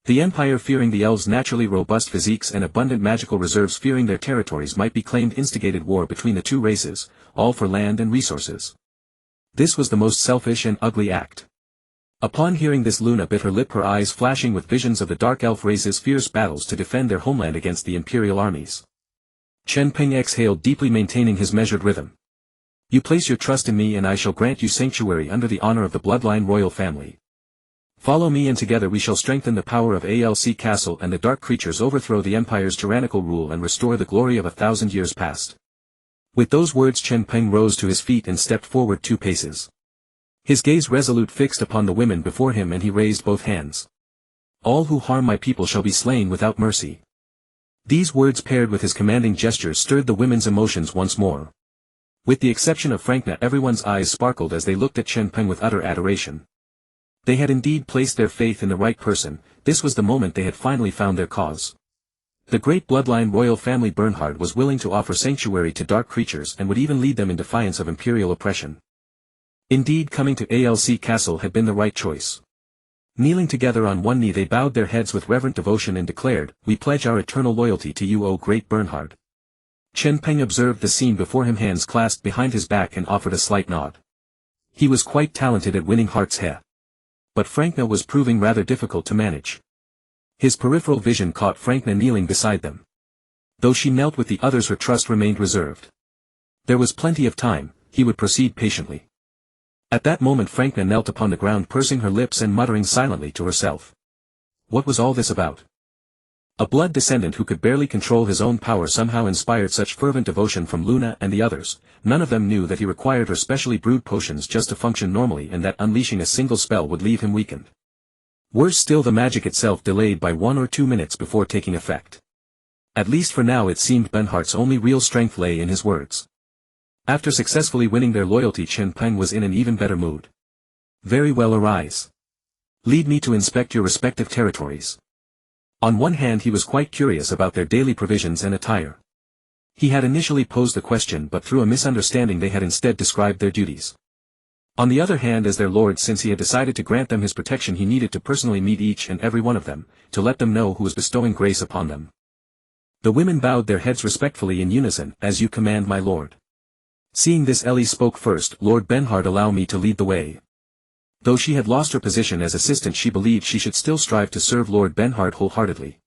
The Empire, fearing the elves' naturally robust physiques and abundant magical reserves, fearing their territories might be claimed, instigated war between the two races, all for land and resources. This was the most selfish and ugly act. Upon hearing this, Luna bit her lip, her eyes flashing with visions of the Dark Elf race's fierce battles to defend their homeland against the Imperial armies. Chen Peng exhaled deeply, maintaining his measured rhythm. You place your trust in me and I shall grant you sanctuary under the honor of the bloodline royal family. Follow me and together we shall strengthen the power of ALC Castle and the dark creatures, overthrow the Empire's tyrannical rule and restore the glory of 1,000 years past. With those words, Chen Peng rose to his feet and stepped forward 2 paces. His gaze resolute fixed upon the women before him, and he raised both hands. All who harm my people shall be slain without mercy. These words paired with his commanding gestures stirred the women's emotions once more. With the exception of Frankna, everyone's eyes sparkled as they looked at Chen Peng with utter adoration. They had indeed placed their faith in the right person. This was the moment they had finally found their cause. The great bloodline royal family Bernhard was willing to offer sanctuary to dark creatures and would even lead them in defiance of imperial oppression. Indeed, coming to ALC Castle had been the right choice. Kneeling together on one knee, they bowed their heads with reverent devotion and declared, "We pledge our eternal loyalty to you, O great Bernhard." Chen Peng observed the scene before him, hands clasped behind his back, and offered a slight nod. He was quite talented at winning hearts. But Frankna was proving rather difficult to manage. His peripheral vision caught Frankna kneeling beside them. Though she knelt with the others, her trust remained reserved. There was plenty of time, he would proceed patiently. At that moment Frankna knelt upon the ground, pursing her lips and muttering silently to herself. What was all this about? A blood descendant who could barely control his own power somehow inspired such fervent devotion from Luna and the others. None of them knew that he required her specially brewed potions just to function normally, and that unleashing a single spell would leave him weakened. Worse still, the magic itself delayed by 1 or 2 minutes before taking effect. At least for now it seemed Benhart's only real strength lay in his words. After successfully winning their loyalty, Chen Peng was in an even better mood. Very well, arise. Lead me to inspect your respective territories. On one hand, he was quite curious about their daily provisions and attire. He had initially posed the question, but through a misunderstanding they had instead described their duties. On the other hand, as their lord, since he had decided to grant them his protection, he needed to personally meet each and every one of them, to let them know who was bestowing grace upon them. The women bowed their heads respectfully in unison. As you command, my lord. Seeing this, Ellie spoke first. Lord Bernhard, allow me to lead the way. Though she had lost her position as assistant, she believed she should still strive to serve Lord Bernhard wholeheartedly.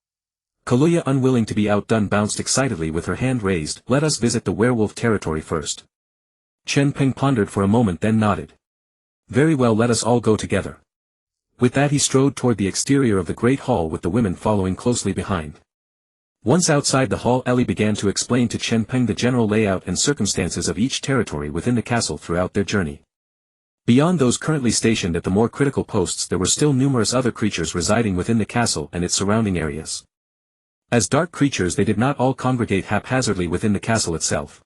Kaluya, unwilling to be outdone, bounced excitedly with her hand raised. Let us visit the werewolf territory first. Chen Peng pondered for a moment, then nodded. Very well, let us all go together. With that he strode toward the exterior of the great hall, with the women following closely behind. Once outside the hall, Ellie began to explain to Chen Peng the general layout and circumstances of each territory within the castle throughout their journey. Beyond those currently stationed at the more critical posts, there were still numerous other creatures residing within the castle and its surrounding areas. As dark creatures, they did not all congregate haphazardly within the castle itself.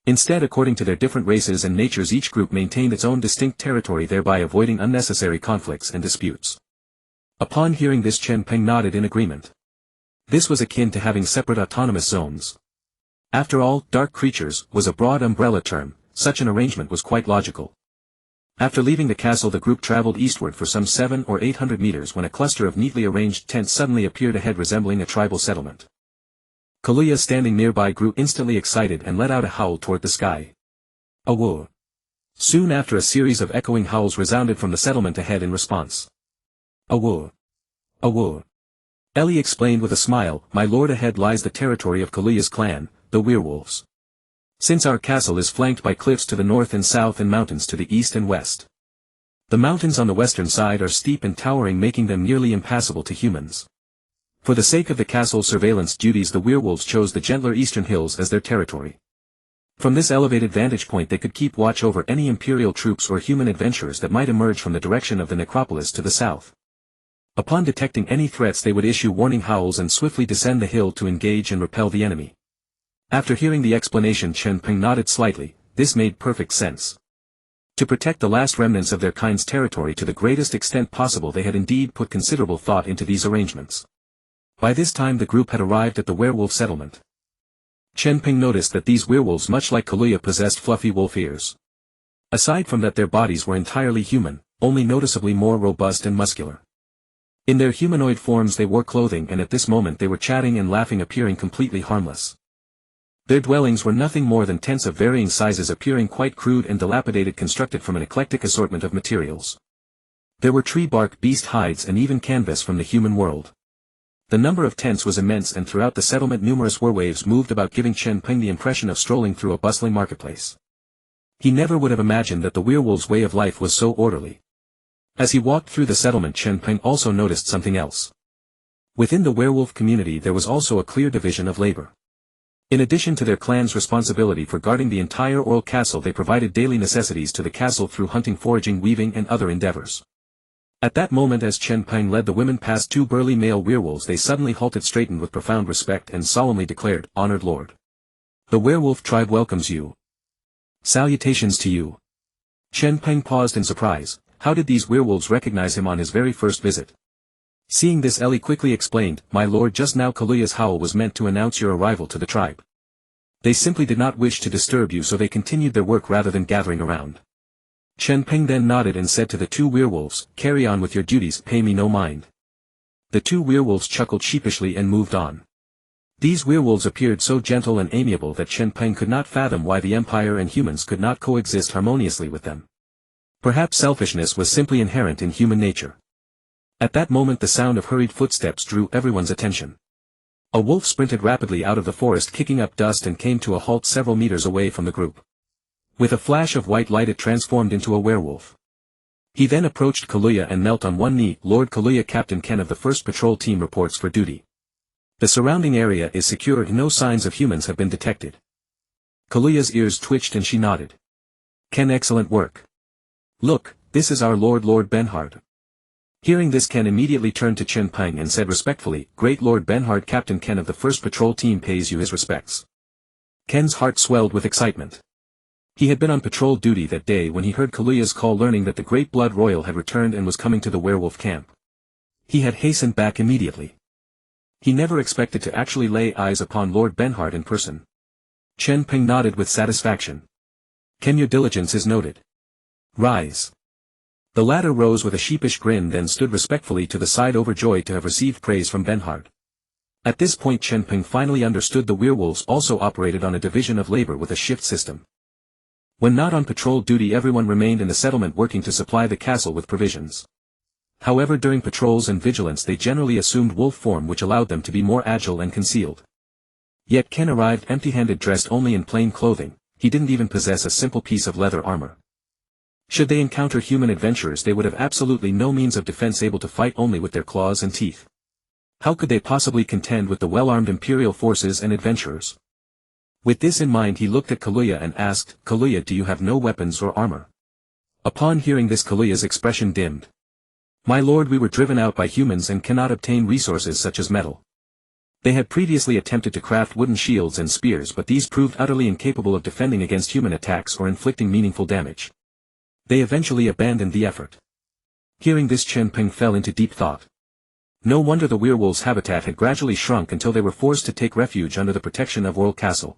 Instead, according to their different races and natures, each group maintained its own distinct territory, thereby avoiding unnecessary conflicts and disputes. Upon hearing this, Chen Peng nodded in agreement. This was akin to having separate autonomous zones. After all, dark creatures was a broad umbrella term. Such an arrangement was quite logical. After leaving the castle, the group traveled eastward for some 700 or 800 meters when a cluster of neatly arranged tents suddenly appeared ahead, resembling a tribal settlement. Kaluya, standing nearby, grew instantly excited and let out a howl toward the sky. Awoo! Soon after, a series of echoing howls resounded from the settlement ahead in response. Awoo! Awoo! Ellie explained with a smile, "My lord, ahead lies the territory of Kaluya's clan, the werewolves. Since our castle is flanked by cliffs to the north and south and mountains to the east and west. The mountains on the western side are steep and towering, making them nearly impassable to humans. For the sake of the castle's surveillance duties, the werewolves chose the gentler eastern hills as their territory. From this elevated vantage point they could keep watch over any imperial troops or human adventurers that might emerge from the direction of the necropolis to the south. Upon detecting any threats, they would issue warning howls and swiftly descend the hill to engage and repel the enemy." After hearing the explanation, Chen Peng nodded slightly. This made perfect sense. To protect the last remnants of their kind's territory to the greatest extent possible, they had indeed put considerable thought into these arrangements. By this time the group had arrived at the werewolf settlement. Chen Peng noticed that these werewolves, much like Kaluya, possessed fluffy wolf ears. Aside from that, their bodies were entirely human, only noticeably more robust and muscular. In their humanoid forms they wore clothing, and at this moment they were chatting and laughing, appearing completely harmless. Their dwellings were nothing more than tents of varying sizes, appearing quite crude and dilapidated, constructed from an eclectic assortment of materials. There were tree bark, beast hides, and even canvas from the human world. The number of tents was immense, and throughout the settlement numerous werewolves moved about, giving Chen Peng the impression of strolling through a bustling marketplace. He never would have imagined that the werewolves' way of life was so orderly. As he walked through the settlement, Chen Peng also noticed something else. Within the werewolf community there was also a clear division of labor. In addition to their clan's responsibility for guarding the entire Orr castle, they provided daily necessities to the castle through hunting, foraging, weaving, and other endeavors. At that moment, as Chen Peng led the women past two burly male werewolves, they suddenly halted, straightened with profound respect, and solemnly declared, "Honored lord. The werewolf tribe welcomes you. Salutations to you." Chen Peng paused in surprise. How did these werewolves recognize him on his very first visit? Seeing this, Ellie quickly explained, "My lord, just now Kaluya's howl was meant to announce your arrival to the tribe. They simply did not wish to disturb you, so they continued their work rather than gathering around." Chen Peng then nodded and said to the two werewolves, "Carry on with your duties, pay me no mind." The two werewolves chuckled sheepishly and moved on. These werewolves appeared so gentle and amiable that Chen Peng could not fathom why the Empire and humans could not coexist harmoniously with them. Perhaps selfishness was simply inherent in human nature. At that moment the sound of hurried footsteps drew everyone's attention. A wolf sprinted rapidly out of the forest, kicking up dust, and came to a halt several meters away from the group. With a flash of white light it transformed into a werewolf. He then approached Kaluya and knelt on one knee. "Lord Kaluya, Captain Ken of the 1st Patrol Team reports for duty. The surrounding area is secure, no signs of humans have been detected." Kaluya's ears twitched and she nodded. "Ken, excellent work. Look, this is our Lord Benhard." Hearing this, Ken immediately turned to Chen Peng and said respectfully, "Great Lord Benhard, Captain Ken of the 1st Patrol Team pays you his respects." Ken's heart swelled with excitement. He had been on patrol duty that day when he heard Kaluya's call, learning that the Great Blood Royal had returned and was coming to the werewolf camp. He had hastened back immediately. He never expected to actually lay eyes upon Lord Benhard in person. Chen Peng nodded with satisfaction. "Ken, your diligence is noted. Rise." The latter rose with a sheepish grin, then stood respectfully to the side, overjoyed to have received praise from Benhard. At this point Chen Peng finally understood the werewolves also operated on a division of labor with a shift system. When not on patrol duty, everyone remained in the settlement working to supply the castle with provisions. However, during patrols and vigilance they generally assumed wolf form, which allowed them to be more agile and concealed. Yet Ken arrived empty-handed, dressed only in plain clothing. He didn't even possess a simple piece of leather armor. Should they encounter human adventurers, they would have absolutely no means of defense, able to fight only with their claws and teeth. How could they possibly contend with the well-armed imperial forces and adventurers? With this in mind he looked at Kaluya and asked, "Kaluya, do you have no weapons or armor?" Upon hearing this Kaluya's expression dimmed. "My lord, we were driven out by humans and cannot obtain resources such as metal." They had previously attempted to craft wooden shields and spears, but these proved utterly incapable of defending against human attacks or inflicting meaningful damage. They eventually abandoned the effort. Hearing this, Chen Peng fell into deep thought. No wonder the werewolves' habitat had gradually shrunk until they were forced to take refuge under the protection of Orr Castle.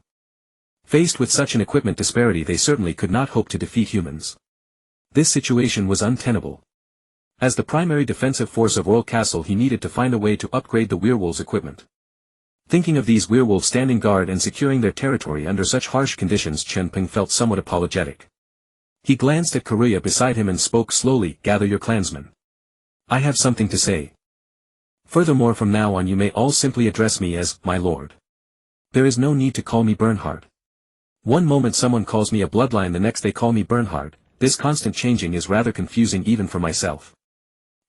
Faced with such an equipment disparity, they certainly could not hope to defeat humans. This situation was untenable. As the primary defensive force of Orr Castle, he needed to find a way to upgrade the werewolves' equipment. Thinking of these werewolves standing guard and securing their territory under such harsh conditions, Chen Peng felt somewhat apologetic. He glanced at Kaluya beside him and spoke slowly, "Gather your clansmen. I have something to say. Furthermore, from now on you may all simply address me as, my lord. There is no need to call me Bernhard. One moment someone calls me a bloodline, the next they call me Bernhard. This constant changing is rather confusing even for myself.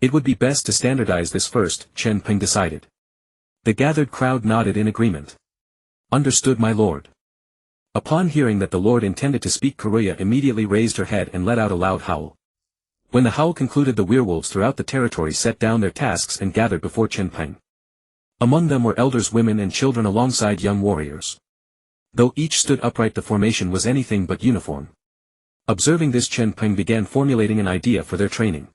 It would be best to standardize this first," Chen Peng decided. The gathered crowd nodded in agreement. "Understood, my lord." Upon hearing that the lord intended to speak, Kaluya immediately raised her head and let out a loud howl. When the howl concluded, the werewolves throughout the territory set down their tasks and gathered before Chen Peng. Among them were elders, women and children alongside young warriors. Though each stood upright, the formation was anything but uniform. Observing this, Chen Peng began formulating an idea for their training.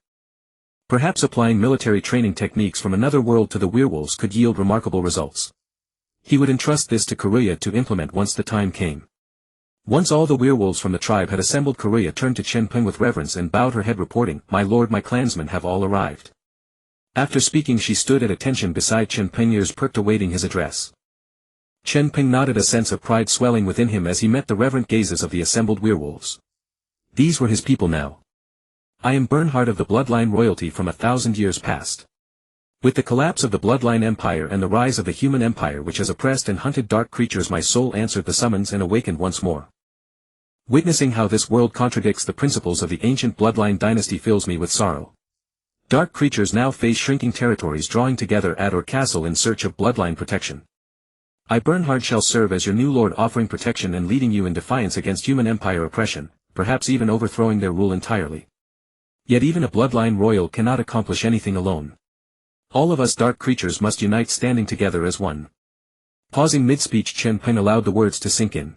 Perhaps applying military training techniques from another world to the werewolves could yield remarkable results. He would entrust this to Kaluya to implement once the time came. Once all the werewolves from the tribe had assembled, Kaluya turned to Chen Peng with reverence and bowed her head, reporting, "My lord, my clansmen have all arrived." After speaking, she stood at attention beside Chen Peng, ears perked awaiting his address. Chen Peng nodded, a sense of pride swelling within him as he met the reverent gazes of the assembled werewolves. These were his people now. "I am Bernhard of the bloodline royalty from 1,000 years past. With the collapse of the bloodline empire and the rise of the human empire, which has oppressed and hunted dark creatures, my soul answered the summons and awakened once more. Witnessing how this world contradicts the principles of the ancient bloodline dynasty fills me with sorrow. Dark creatures now face shrinking territories, drawing together at Orr Castle in search of bloodline protection. I, Bernhard, shall serve as your new lord, offering protection and leading you in defiance against human empire oppression, perhaps even overthrowing their rule entirely. Yet even a bloodline royal cannot accomplish anything alone. All of us dark creatures must unite, standing together as one." Pausing mid-speech, Chen Peng allowed the words to sink in.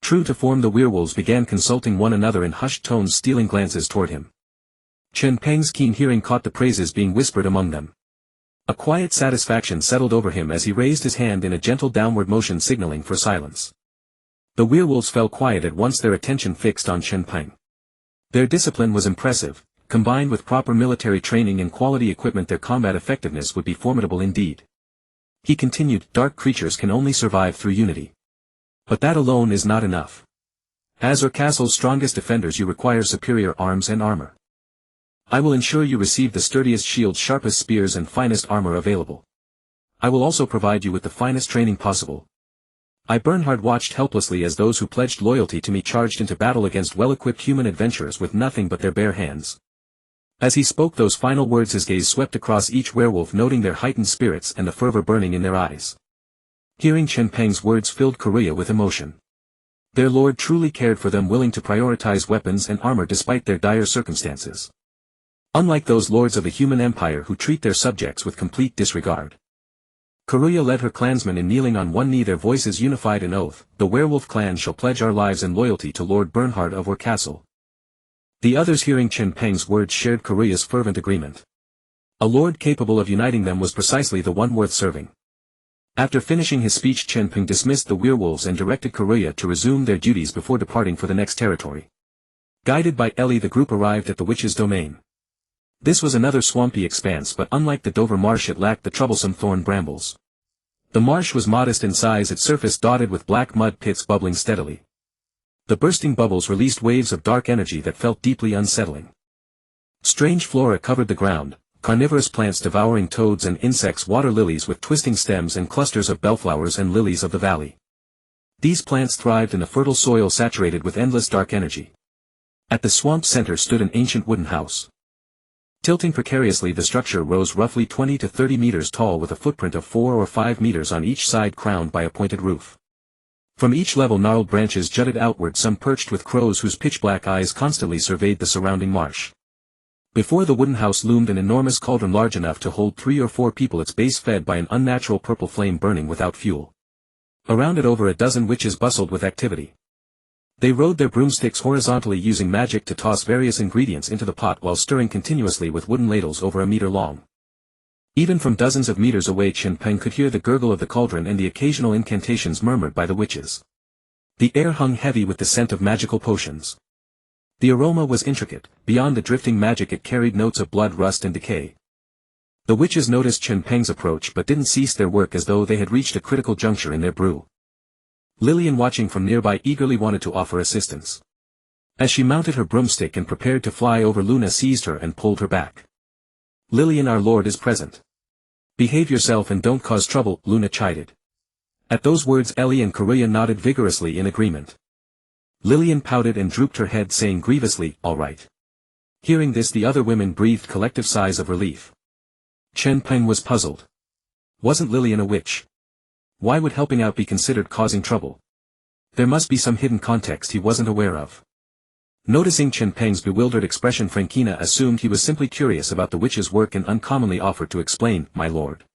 True to form, the werewolves began consulting one another in hushed tones, stealing glances toward him. Chen Peng's keen hearing caught the praises being whispered among them. A quiet satisfaction settled over him as he raised his hand in a gentle downward motion, signaling for silence. The werewolves fell quiet at once, their attention fixed on Chen Peng. Their discipline was impressive. Combined with proper military training and quality equipment, their combat effectiveness would be formidable indeed. He continued, "Dark creatures can only survive through unity. But that alone is not enough. As Orr Castle's strongest defenders, you require superior arms and armor. I will ensure you receive the sturdiest shields, sharpest spears and finest armor available. I will also provide you with the finest training possible." I, Bernhard, watched helplessly as those who pledged loyalty to me charged into battle against well-equipped human adventurers with nothing but their bare hands. As he spoke those final words, his gaze swept across each werewolf, noting their heightened spirits and the fervor burning in their eyes. Hearing Chen Peng's words filled Kaluya with emotion. Their lord truly cared for them, willing to prioritize weapons and armor despite their dire circumstances. Unlike those lords of the human empire who treat their subjects with complete disregard. Kaluya led her clansmen in, kneeling on one knee, their voices unified in oath, "The werewolf clan shall pledge our lives and loyalty to Lord Bernhard of Orr Castle." The others, hearing Chen Peng's words, shared Kaluya's fervent agreement. A lord capable of uniting them was precisely the one worth serving. After finishing his speech, Chen Peng dismissed the werewolves and directed Kaluya to resume their duties before departing for the next territory. Guided by Ellie, the group arrived at the witch's domain. This was another swampy expanse, but unlike the Dover Marsh, it lacked the troublesome thorn brambles. The marsh was modest in size, its surface dotted with black mud pits bubbling steadily. The bursting bubbles released waves of dark energy that felt deeply unsettling. Strange flora covered the ground, carnivorous plants devouring toads and insects, water lilies with twisting stems and clusters of bellflowers and lilies of the valley. These plants thrived in a fertile soil saturated with endless dark energy. At the swamp's center stood an ancient wooden house. Tilting precariously, the structure rose roughly 20 to 30 meters tall with a footprint of 4 or 5 meters on each side, crowned by a pointed roof. From each level gnarled branches jutted outward, some perched with crows whose pitch-black eyes constantly surveyed the surrounding marsh. Before the wooden house loomed an enormous cauldron large enough to hold 3 or 4 people, its base fed by an unnatural purple flame burning without fuel. Around it over a dozen witches bustled with activity. They rode their broomsticks horizontally, using magic to toss various ingredients into the pot while stirring continuously with wooden ladles over a meter long. Even from dozens of meters away, Chen Peng could hear the gurgle of the cauldron and the occasional incantations murmured by the witches. The air hung heavy with the scent of magical potions. The aroma was intricate. Beyond the drifting magic it carried notes of blood, rust and decay. The witches noticed Chen Peng's approach but didn't cease their work, as though they had reached a critical juncture in their brew. Lillian, watching from nearby, eagerly wanted to offer assistance. As she mounted her broomstick and prepared to fly over, Luna seized her and pulled her back. "Lillian, our lord is present. Behave yourself and don't cause trouble," Luna chided. At those words Ellie and Korea nodded vigorously in agreement. Lillian pouted and drooped her head, saying grievously, "All right." Hearing this, the other women breathed collective sighs of relief. Chen Peng was puzzled. Wasn't Lillian a witch? Why would helping out be considered causing trouble? There must be some hidden context he wasn't aware of. Noticing Chen Peng's bewildered expression, Frankina assumed he was simply curious about the witches' work and uncommonly offered to explain, "My lord."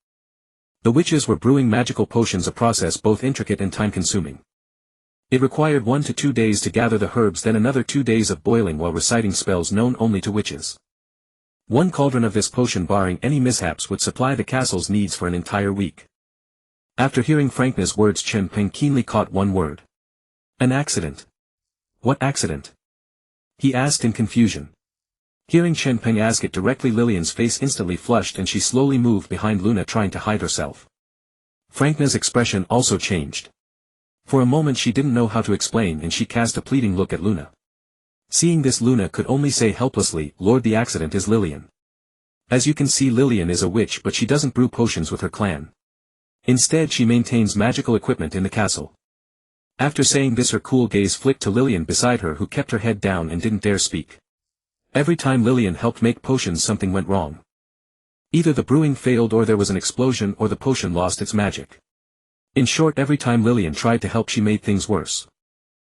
The witches were brewing magical potions, a process both intricate and time-consuming. It required 1 to 2 days to gather the herbs, then another 2 days of boiling while reciting spells known only to witches. One cauldron of this potion, barring any mishaps, would supply the castle's needs for an entire week. After hearing Frankina's words, Chen Peng keenly caught one word. "An accident." "What accident?" he asked in confusion. Hearing Chen Peng ask it directly, Lillian's face instantly flushed and she slowly moved behind Luna, trying to hide herself. Frankina's expression also changed. For a moment she didn't know how to explain and she cast a pleading look at Luna. Seeing this, Luna could only say helplessly, "Lord, the accident is Lillian. As you can see, Lillian is a witch, but she doesn't brew potions with her clan. Instead she maintains magical equipment in the castle." After saying this, her cool gaze flicked to Lillian beside her, who kept her head down and didn't dare speak. Every time Lillian helped make potions, something went wrong. Either the brewing failed, or there was an explosion, or the potion lost its magic. In short, every time Lillian tried to help, she made things worse.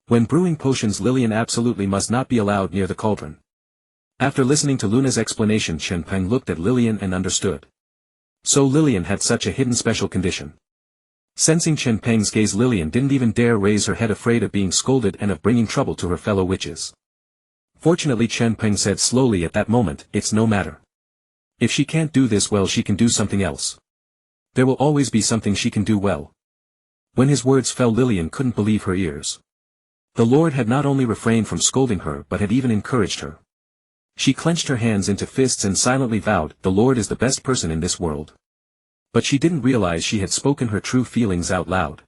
When brewing potions, Lillian absolutely must not be allowed near the cauldron. After listening to Luna's explanation, Chen Peng looked at Lillian and understood. So Lillian had such a hidden special condition. Sensing Chen Peng's gaze, Lillian didn't even dare raise her head, afraid of being scolded and of bringing trouble to her fellow witches. Fortunately, Chen Peng said slowly at that moment, "It's no matter. If she can't do this well, she can do something else. There will always be something she can do well." When his words fell, Lillian couldn't believe her ears. The Lord had not only refrained from scolding her but had even encouraged her. She clenched her hands into fists and silently vowed, "The Lord is the best person in this world." But she didn't realize she had spoken her true feelings out loud.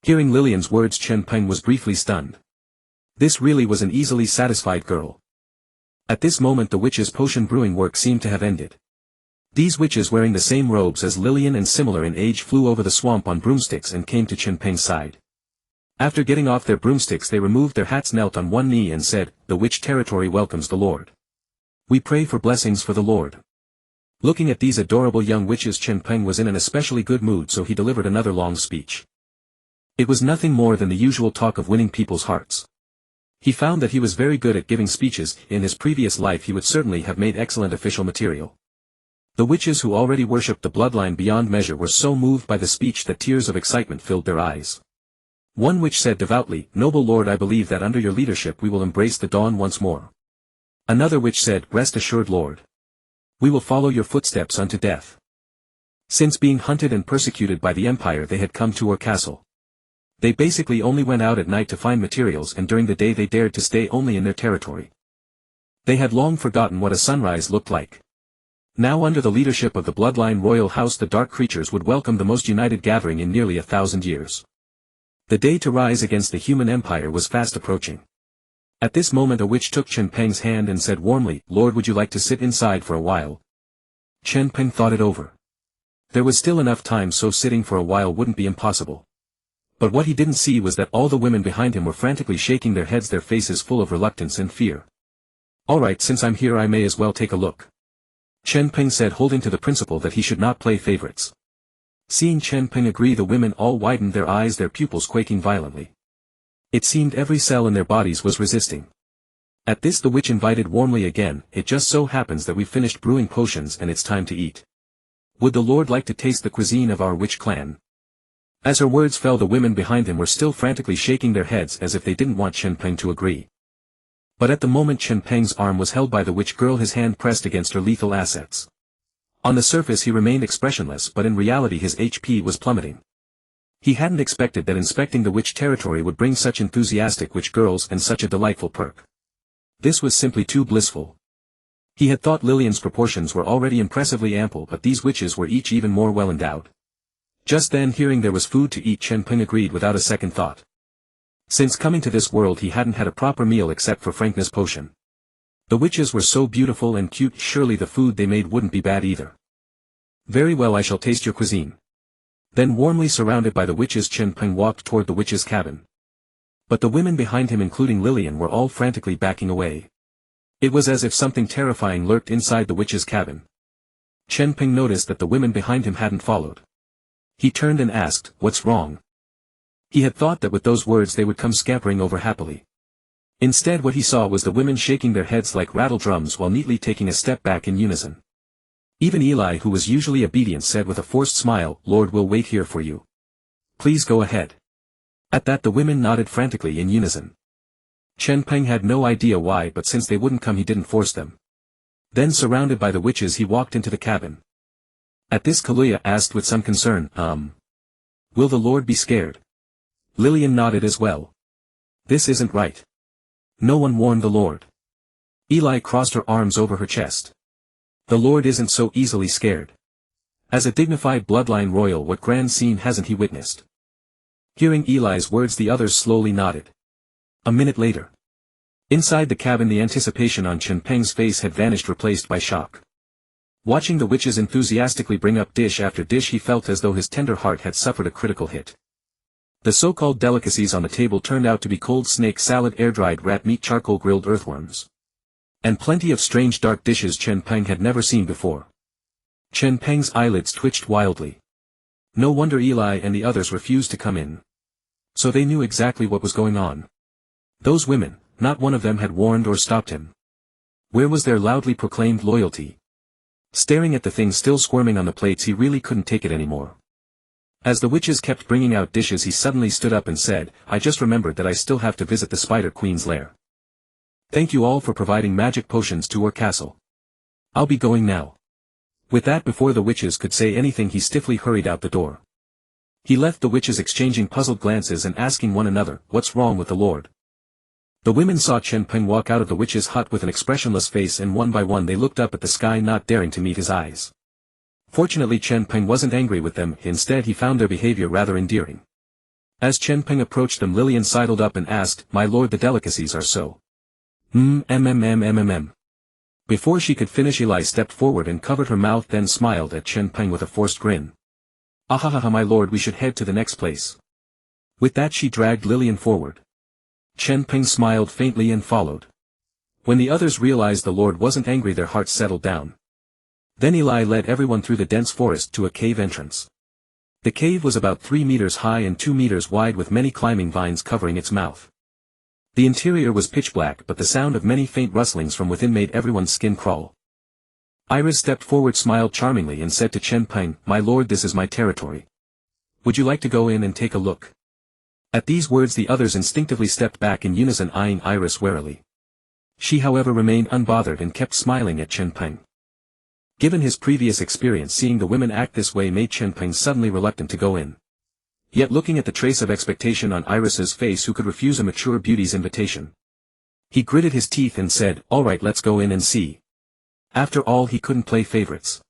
Hearing Lillian's words, Chen Peng was briefly stunned. This really was an easily satisfied girl. At this moment the witches' potion brewing work seemed to have ended. These witches, wearing the same robes as Lillian and similar in age, flew over the swamp on broomsticks and came to Chen Peng's side. After getting off their broomsticks, they removed their hats, knelt on one knee and said, "The witch territory welcomes the Lord. We pray for blessings for the Lord." Looking at these adorable young witches, Chen Peng was in an especially good mood, so he delivered another long speech. It was nothing more than the usual talk of winning people's hearts. He found that he was very good at giving speeches. In his previous life he would certainly have made excellent official material. The witches, who already worshipped the bloodline beyond measure, were so moved by the speech that tears of excitement filled their eyes. One witch said devoutly, "Noble Lord, I believe that under your leadership we will embrace the dawn once more." Another witch said, "Rest assured, Lord. We will follow your footsteps unto death." Since being hunted and persecuted by the Empire, they had come to Orr Castle. They basically only went out at night to find materials, and during the day they dared to stay only in their territory. They had long forgotten what a sunrise looked like. Now, under the leadership of the bloodline royal house, the dark creatures would welcome the most united gathering in nearly 1,000 years. The day to rise against the human empire was fast approaching. At this moment a witch took Chen Peng's hand and said warmly, "Lord, would you like to sit inside for a while?" Chen Peng thought it over. There was still enough time, so sitting for a while wouldn't be impossible. But what he didn't see was that all the women behind him were frantically shaking their heads, their faces full of reluctance and fear. "All right, since I'm here I may as well take a look." Chen Peng said, holding to the principle that he should not play favorites. Seeing Chen Peng agree, the women all widened their eyes, their pupils quaking violently. It seemed every cell in their bodies was resisting. At this the witch invited warmly again, it just so happens that we've finished brewing potions and it's time to eat. Would the Lord like to taste the cuisine of our witch clan? As her words fell, the women behind him were still frantically shaking their heads as if they didn't want Chen Peng to agree. But at the moment Chen Peng's arm was held by the witch girl, his hand pressed against her lethal assets. On the surface he remained expressionless, but in reality his HP was plummeting. He hadn't expected that inspecting the witch territory would bring such enthusiastic witch girls and such a delightful perk. This was simply too blissful. He had thought Lillian's proportions were already impressively ample, but these witches were each even more well endowed. Just then, hearing there was food to eat, Chen Peng agreed without a second thought. Since coming to this world he hadn't had a proper meal except for frankness potion. The witches were so beautiful and cute, surely the food they made wouldn't be bad either. Very well, I shall taste your cuisine. Then, warmly surrounded by the witches, Chen Peng walked toward the witches' cabin. But the women behind him, including Lillian, were all frantically backing away. It was as if something terrifying lurked inside the witches' cabin. Chen Peng noticed that the women behind him hadn't followed. He turned and asked, "What's wrong?" He had thought that with those words they would come scampering over happily. Instead, what he saw was the women shaking their heads like rattle drums while neatly taking a step back in unison. Even Eli, who was usually obedient, said with a forced smile, "Lord, we'll wait here for you. Please go ahead." At that the women nodded frantically in unison. Chen Peng had no idea why, but since they wouldn't come he didn't force them. Then, surrounded by the witches, he walked into the cabin. At this Kaluya asked with some concern, "Will the Lord be scared?" Lillian nodded as well. "This isn't right. No one warned the Lord." Eli crossed her arms over her chest. "The Lord isn't so easily scared. As a dignified bloodline royal, what grand scene hasn't he witnessed?" Hearing Eli's words, the others slowly nodded. A minute later. Inside the cabin, the anticipation on Chen Peng's face had vanished, replaced by shock. Watching the witches enthusiastically bring up dish after dish, he felt as though his tender heart had suffered a critical hit. The so-called delicacies on the table turned out to be cold snake salad, air-dried rat meat, charcoal grilled earthworms, and plenty of strange dark dishes Chen Peng had never seen before. Chen Peng's eyelids twitched wildly. No wonder Eli and the others refused to come in. So they knew exactly what was going on. Those women, not one of them had warned or stopped him. Where was their loudly proclaimed loyalty? Staring at the thing still squirming on the plates, he really couldn't take it anymore. As the witches kept bringing out dishes, he suddenly stood up and said, "I just remembered that I still have to visit the Spider Queen's lair. Thank you all for providing magic potions to our castle. I'll be going now." With that, before the witches could say anything, he stiffly hurried out the door. He left the witches exchanging puzzled glances and asking one another, "What's wrong with the Lord?" The women saw Chen Peng walk out of the witch's hut with an expressionless face, and one by one they looked up at the sky, not daring to meet his eyes. Fortunately, Chen Peng wasn't angry with them, instead he found their behavior rather endearing. As Chen Peng approached them, Lillian sidled up and asked, "My lord, the delicacies are so Before she could finish, Eli stepped forward and covered her mouth, then smiled at Chen Peng with a forced grin. "Ahahaha, my lord, we should head to the next place." With that she dragged Lillian forward. Chen Peng smiled faintly and followed. When the others realized the Lord wasn't angry, their hearts settled down. Then Eli led everyone through the dense forest to a cave entrance. The cave was about 3 meters high and 2 meters wide, with many climbing vines covering its mouth. The interior was pitch black, but the sound of many faint rustlings from within made everyone's skin crawl. Iris stepped forward, smiled charmingly, and said to Chen Peng, "My lord, this is my territory. Would you like to go in and take a look?" At these words the others instinctively stepped back in unison, eyeing Iris warily. She, however, remained unbothered and kept smiling at Chen Peng. Given his previous experience, seeing the women act this way made Chen Peng suddenly reluctant to go in. Yet, looking at the trace of expectation on Iris's face, who could refuse a mature beauty's invitation? He gritted his teeth and said, "All right, let's go in and see." After all, he couldn't play favorites.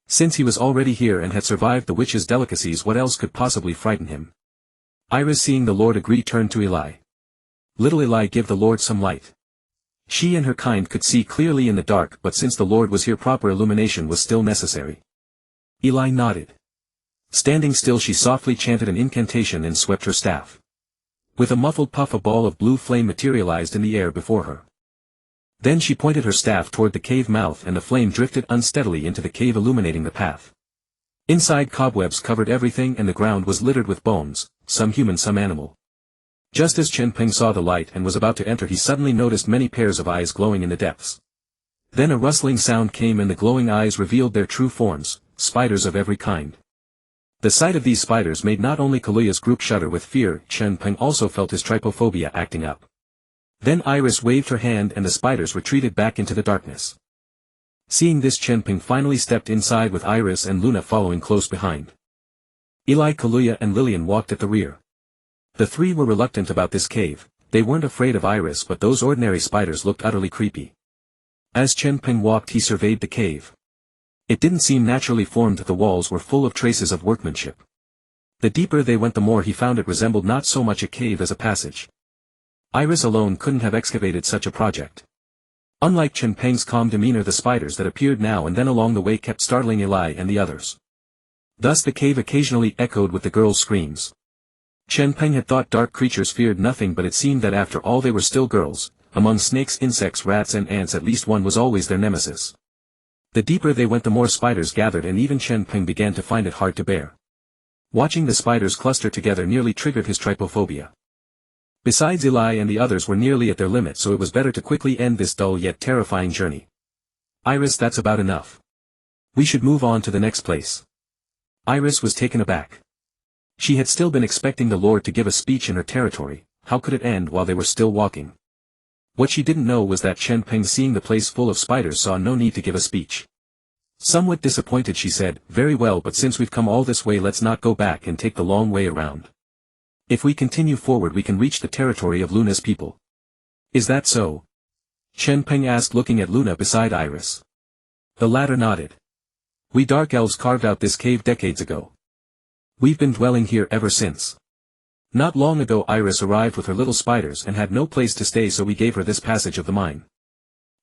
Since he was already here and had survived the witch's delicacies, what else could possibly frighten him? Iris, seeing the Lord agree, turned to Eli. "Little Eli, give the Lord some light." She and her kind could see clearly in the dark, but since the Lord was here, proper illumination was still necessary. Eli nodded. Standing still, she softly chanted an incantation and swept her staff. With a muffled puff, a ball of blue flame materialized in the air before her. Then she pointed her staff toward the cave mouth and the flame drifted unsteadily into the cave, illuminating the path. Inside, cobwebs covered everything and the ground was littered with bones, some human some animal. Just as Chen Peng saw the light and was about to enter, he suddenly noticed many pairs of eyes glowing in the depths. Then a rustling sound came and the glowing eyes revealed their true forms, spiders of every kind. The sight of these spiders made not only Kaluuya's group shudder with fear, Chen Peng also felt his trypophobia acting up. Then Iris waved her hand and the spiders retreated back into the darkness. Seeing this, Chen Peng finally stepped inside with Iris and Luna following close behind. Eli, Kaluuya and Lillian walked at the rear. The three were reluctant about this cave. They weren't afraid of Iris, but those ordinary spiders looked utterly creepy. As Chen Peng walked, he surveyed the cave. It didn't seem naturally formed. The walls were full of traces of workmanship. The deeper they went, the more he found it resembled not so much a cave as a passage. Iris alone couldn't have excavated such a project. Unlike Chen Peng's calm demeanor, the spiders that appeared now and then along the way kept startling Eli and the others. Thus the cave occasionally echoed with the girls' screams. Chen Peng had thought dark creatures feared nothing, but it seemed that after all they were still girls. Among snakes, insects, rats and ants, at least one was always their nemesis. The deeper they went, the more spiders gathered, and even Chen Peng began to find it hard to bear. Watching the spiders cluster together nearly triggered his trypophobia. Besides, Eli and the others were nearly at their limit, so it was better to quickly end this dull yet terrifying journey. Iris, that's about enough. We should move on to the next place. Iris was taken aback. She had still been expecting the Lord to give a speech in her territory. How could it end while they were still walking? What she didn't know was that Chen Peng, seeing the place full of spiders, saw no need to give a speech. Somewhat disappointed, she said, "Very well, but since we've come all this way, let's not go back and take the long way around. If we continue forward, we can reach the territory of Luna's people." "Is that so?" Chen Peng asked, looking at Luna beside Iris. The latter nodded. "We dark elves carved out this cave decades ago. We've been dwelling here ever since. Not long ago Iris arrived with her little spiders and had no place to stay, so we gave her this passage of the mine."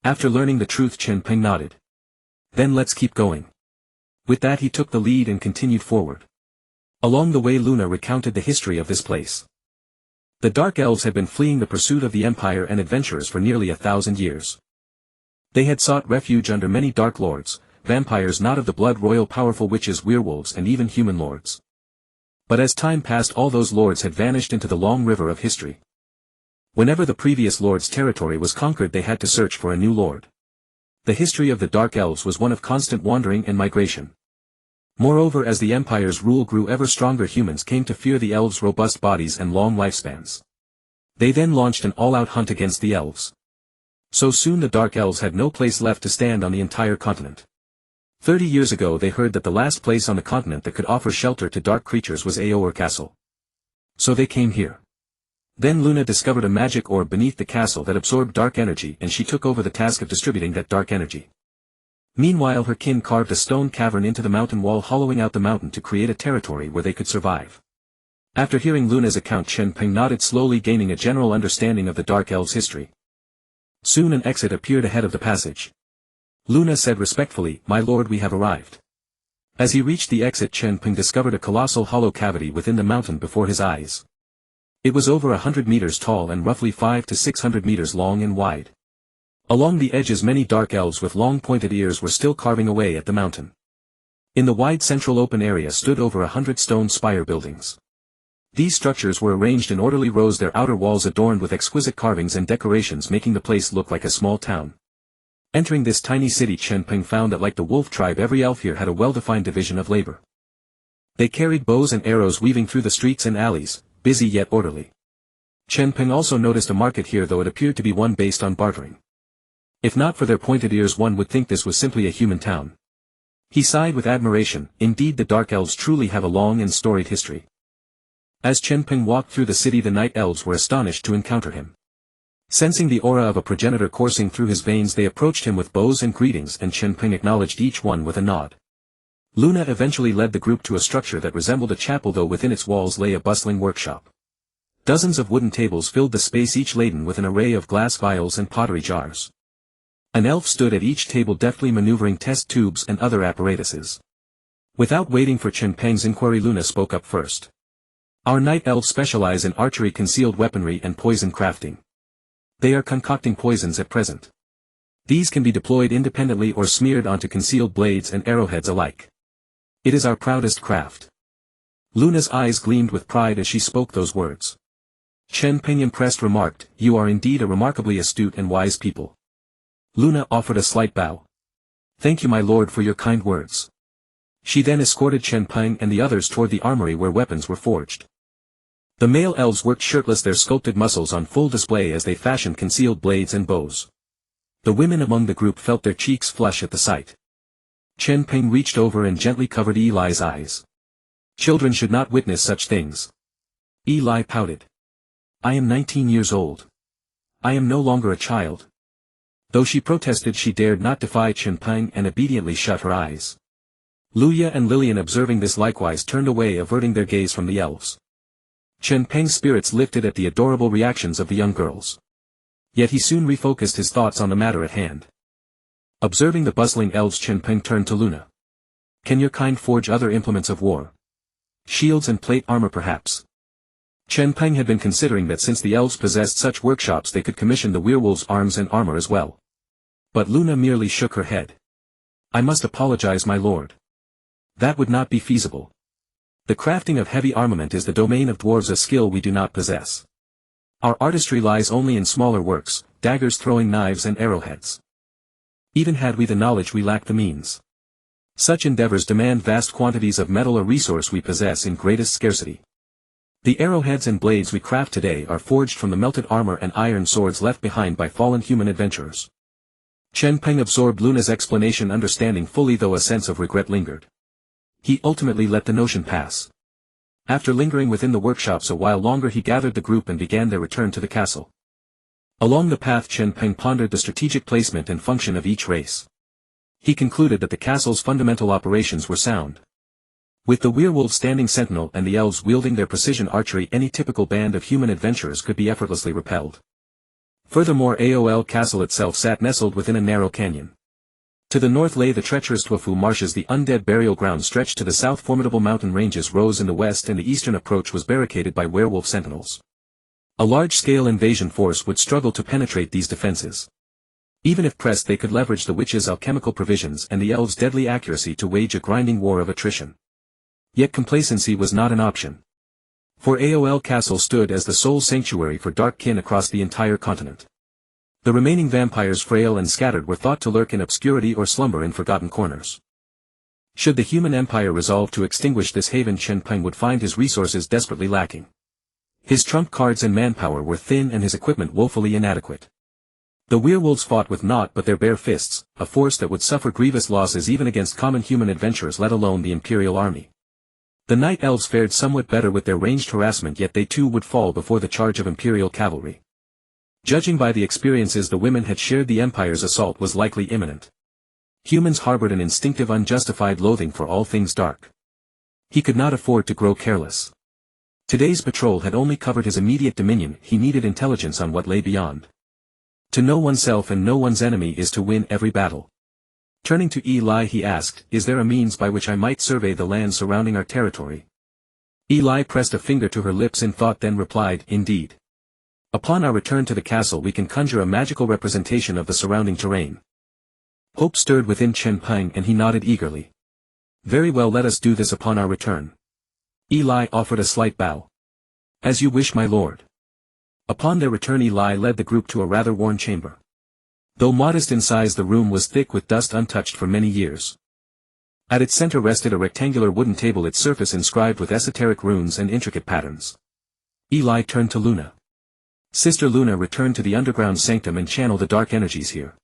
After learning the truth, Chen Peng nodded. "Then let's keep going." With that he took the lead and continued forward. Along the way Luna recounted the history of this place. The Dark Elves had been fleeing the pursuit of the Empire and adventurers for nearly 1,000 years. They had sought refuge under many Dark Lords, vampires not of the blood royal, powerful witches, werewolves and even human lords. But as time passed, all those lords had vanished into the long river of history. Whenever the previous lord's territory was conquered, they had to search for a new lord. The history of the Dark Elves was one of constant wandering and migration. Moreover, as the Empire's rule grew ever stronger, humans came to fear the elves' robust bodies and long lifespans. They then launched an all-out hunt against the elves. So soon the Dark Elves had no place left to stand on the entire continent. 30 years ago they heard that the last place on the continent that could offer shelter to dark creatures was Orr Castle. So they came here. Then Luna discovered a magic orb beneath the castle that absorbed dark energy, and she took over the task of distributing that dark energy. Meanwhile her kin carved a stone cavern into the mountain wall, hollowing out the mountain to create a territory where they could survive. After hearing Luna's account, Chen Peng nodded slowly, gaining a general understanding of the Dark Elves' history. Soon an exit appeared ahead of the passage. Luna said respectfully, "My lord, we have arrived." As he reached the exit, Chen Peng discovered a colossal hollow cavity within the mountain before his eyes. It was over 100 meters tall and roughly 500 to 600 meters long and wide. Along the edges many dark elves with long pointed ears were still carving away at the mountain. In the wide central open area stood over 100 stone spire buildings. These structures were arranged in orderly rows, their outer walls adorned with exquisite carvings and decorations, making the place look like a small town. Entering this tiny city, Chen Peng found that like the wolf tribe, every elf here had a well-defined division of labor. They carried bows and arrows, weaving through the streets and alleys, busy yet orderly. Chen Peng also noticed a market here, though it appeared to be one based on bartering. If not for their pointed ears, one would think this was simply a human town. He sighed with admiration. Indeed, the Dark Elves truly have a long and storied history. As Chen Peng walked through the city, the Night Elves were astonished to encounter him. Sensing the aura of a progenitor coursing through his veins, they approached him with bows and greetings, and Chen Peng acknowledged each one with a nod. Luna eventually led the group to a structure that resembled a chapel, though within its walls lay a bustling workshop. Dozens of wooden tables filled the space, each laden with an array of glass vials and pottery jars. An elf stood at each table, deftly maneuvering test tubes and other apparatuses. Without waiting for Chen Peng's inquiry, Luna spoke up first. "Our Night Elves specialize in archery, concealed weaponry and poison crafting. They are concocting poisons at present. These can be deployed independently or smeared onto concealed blades and arrowheads alike. It is our proudest craft. Luna's eyes gleamed with pride as she spoke those words. Chen Peng, impressed, remarked, "You are indeed a remarkably astute and wise people." Luna offered a slight bow. "Thank you, my lord, for your kind words." She then escorted Chen Peng and the others toward the armory where weapons were forged. The male elves worked shirtless, their sculpted muscles on full display as they fashioned concealed blades and bows. The women among the group felt their cheeks flush at the sight. Chen Peng reached over and gently covered Eli's eyes. "Children should not witness such things." Eli pouted. "I am 19 years old. I am no longer a child." Though she protested, she dared not defy Chen Peng and obediently shut her eyes. Luya and Lillian, observing this, likewise turned away, averting their gaze from the elves. Chen Peng's spirits lifted at the adorable reactions of the young girls. Yet he soon refocused his thoughts on the matter at hand. Observing the bustling elves, Chen Peng turned to Luna. "Can your kind forge other implements of war? Shields and plate armor perhaps?" Chen Peng had been considering that since the elves possessed such workshops they could commission the werewolves' arms and armor as well. But Luna merely shook her head. "I must apologize, my lord. That would not be feasible. The crafting of heavy armament is the domain of dwarves, a skill we do not possess. Our artistry lies only in smaller works, daggers, throwing knives and arrowheads. Even had we the knowledge, we lack the means. Such endeavors demand vast quantities of metal, a resource we possess in greatest scarcity. The arrowheads and blades we craft today are forged from the melted armor and iron swords left behind by fallen human adventurers." Chen Peng absorbed Luna's explanation, understanding fully, though a sense of regret lingered. He ultimately let the notion pass. After lingering within the workshops a while longer, he gathered the group and began their return to the castle. Along the path, Chen Peng pondered the strategic placement and function of each race. He concluded that the castle's fundamental operations were sound. With the werewolves standing sentinel and the elves wielding their precision archery, any typical band of human adventurers could be effortlessly repelled. Furthermore, Aol Castle itself sat nestled within a narrow canyon. To the north lay the treacherous Tuafu marshes, the undead burial ground stretched to the south, formidable mountain ranges rose in the west, and the eastern approach was barricaded by werewolf sentinels. A large-scale invasion force would struggle to penetrate these defenses. Even if pressed, they could leverage the witches' alchemical provisions and the elves' deadly accuracy to wage a grinding war of attrition. Yet complacency was not an option. For Aol Castle stood as the sole sanctuary for dark kin across the entire continent. The remaining vampires, frail and scattered, were thought to lurk in obscurity or slumber in forgotten corners. Should the human empire resolve to extinguish this haven, Chen Peng would find his resources desperately lacking. His trump cards and manpower were thin and his equipment woefully inadequate. The werewolves fought with naught but their bare fists, a force that would suffer grievous losses even against common human adventurers, let alone the imperial army. The night elves fared somewhat better with their ranged harassment, yet they too would fall before the charge of imperial cavalry. Judging by the experiences the women had shared, the empire's assault was likely imminent. Humans harbored an instinctive, unjustified loathing for all things dark. He could not afford to grow careless. Today's patrol had only covered his immediate dominion, he needed intelligence on what lay beyond. To know oneself and know one's enemy is to win every battle. Turning to Eli, he asked, "Is there a means by which I might survey the land surrounding our territory?" Eli pressed a finger to her lips in thought, then replied, "Indeed. Upon our return to the castle we can conjure a magical representation of the surrounding terrain." Hope stirred within Chen Peng and he nodded eagerly. "Very well, let us do this upon our return." Eli offered a slight bow. "As you wish, my lord." Upon their return, Eli led the group to a rather worn chamber. Though modest in size, the room was thick with dust untouched for many years. At its center rested a rectangular wooden table, its surface inscribed with esoteric runes and intricate patterns. Eli turned to Luna. "Sister Luna, return to the underground sanctum and channel the dark energies here."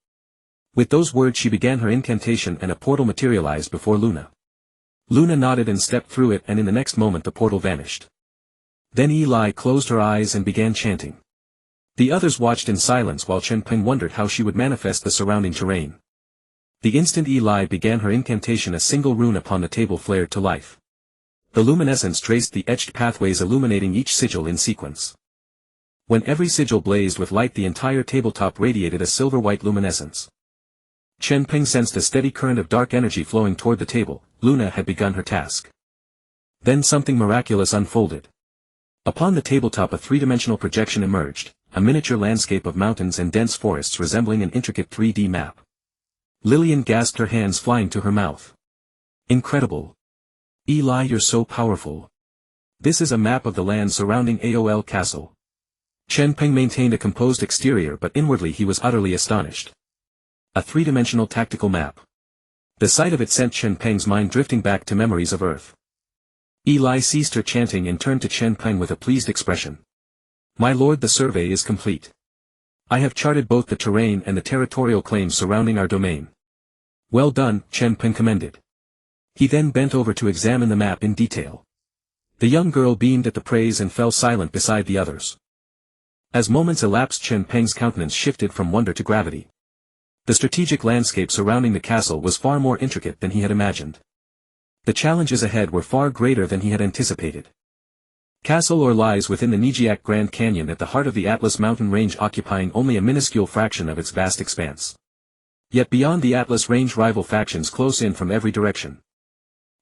With those words she began her incantation and a portal materialized before Luna. Luna nodded and stepped through it, and in the next moment the portal vanished. Then Eli closed her eyes and began chanting. The others watched in silence while Chen Peng wondered how she would manifest the surrounding terrain. The instant Eli began her incantation, a single rune upon the table flared to life. The luminescence traced the etched pathways, illuminating each sigil in sequence. When every sigil blazed with light, the entire tabletop radiated a silver-white luminescence. Chen Peng sensed a steady current of dark energy flowing toward the table. Luna had begun her task. Then something miraculous unfolded. Upon the tabletop a three-dimensional projection emerged, a miniature landscape of mountains and dense forests resembling an intricate 3D map. Lillian gasped, her hands flying to her mouth. Incredible. Eli, you're so powerful. This is a map of the land surrounding AOL Castle. Chen Peng maintained a composed exterior, but inwardly he was utterly astonished. A three-dimensional tactical map. The sight of it sent Chen Peng's mind drifting back to memories of Earth. Eli ceased her chanting and turned to Chen Peng with a pleased expression. My lord, the survey is complete. I have charted both the terrain and the territorial claims surrounding our domain. Well done, Chen Peng commended. He then bent over to examine the map in detail. The young girl beamed at the praise and fell silent beside the others. As moments elapsed, Chen Peng's countenance shifted from wonder to gravity. The strategic landscape surrounding the castle was far more intricate than he had imagined. The challenges ahead were far greater than he had anticipated. Castle Orr lies within the Nijiak Grand Canyon at the heart of the Atlas mountain range, occupying only a minuscule fraction of its vast expanse. Yet beyond the Atlas range, rival factions close in from every direction.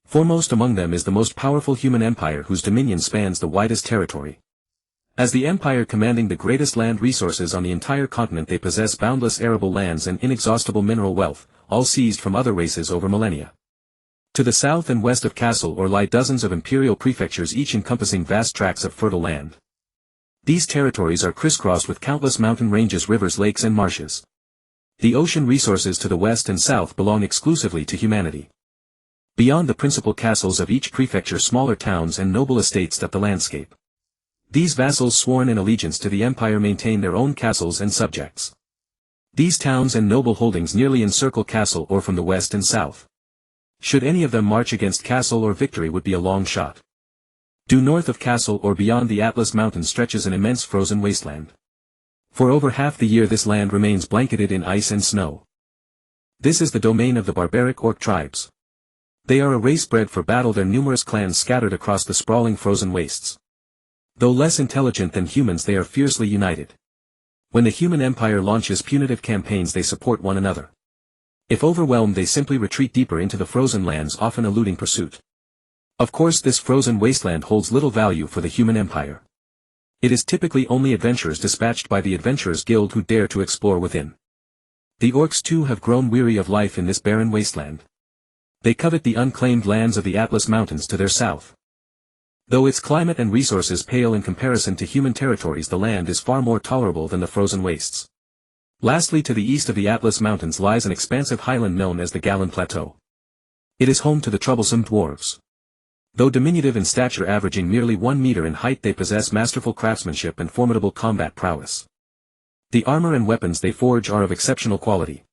Foremost among them is the most powerful human empire, whose dominion spans the widest territory. As the empire commanding the greatest land resources on the entire continent, they possess boundless arable lands and inexhaustible mineral wealth, all seized from other races over millennia. To the south and west of Castle Orr lie dozens of imperial prefectures, each encompassing vast tracts of fertile land. These territories are crisscrossed with countless mountain ranges, rivers, lakes and marshes. The ocean resources to the west and south belong exclusively to humanity. Beyond the principal castles of each prefecture, smaller towns and noble estates dot the landscape. These vassals sworn in allegiance to the empire maintain their own castles and subjects. These towns and noble holdings nearly encircle Castle Orr from the west and south. Should any of them march against Castle Orr, victory would be a long shot. Due north of Castle Orr beyond the Atlas Mountains stretches an immense frozen wasteland. For over half the year this land remains blanketed in ice and snow. This is the domain of the barbaric orc tribes. They are a race bred for battle, their numerous clans scattered across the sprawling frozen wastes. Though less intelligent than humans, they are fiercely united. When the human empire launches punitive campaigns, they support one another. If overwhelmed, they simply retreat deeper into the frozen lands, often eluding pursuit. Of course, this frozen wasteland holds little value for the human empire. It is typically only adventurers dispatched by the Adventurers Guild who dare to explore within. The orcs too have grown weary of life in this barren wasteland. They covet the unclaimed lands of the Atlas Mountains to their south. Though its climate and resources pale in comparison to human territories, the land is far more tolerable than the frozen wastes. Lastly, to the east of the Atlas Mountains lies an expansive highland known as the Galan Plateau. It is home to the troublesome dwarves. Though diminutive in stature, averaging merely 1 meter in height, they possess masterful craftsmanship and formidable combat prowess. The armor and weapons they forge are of exceptional quality.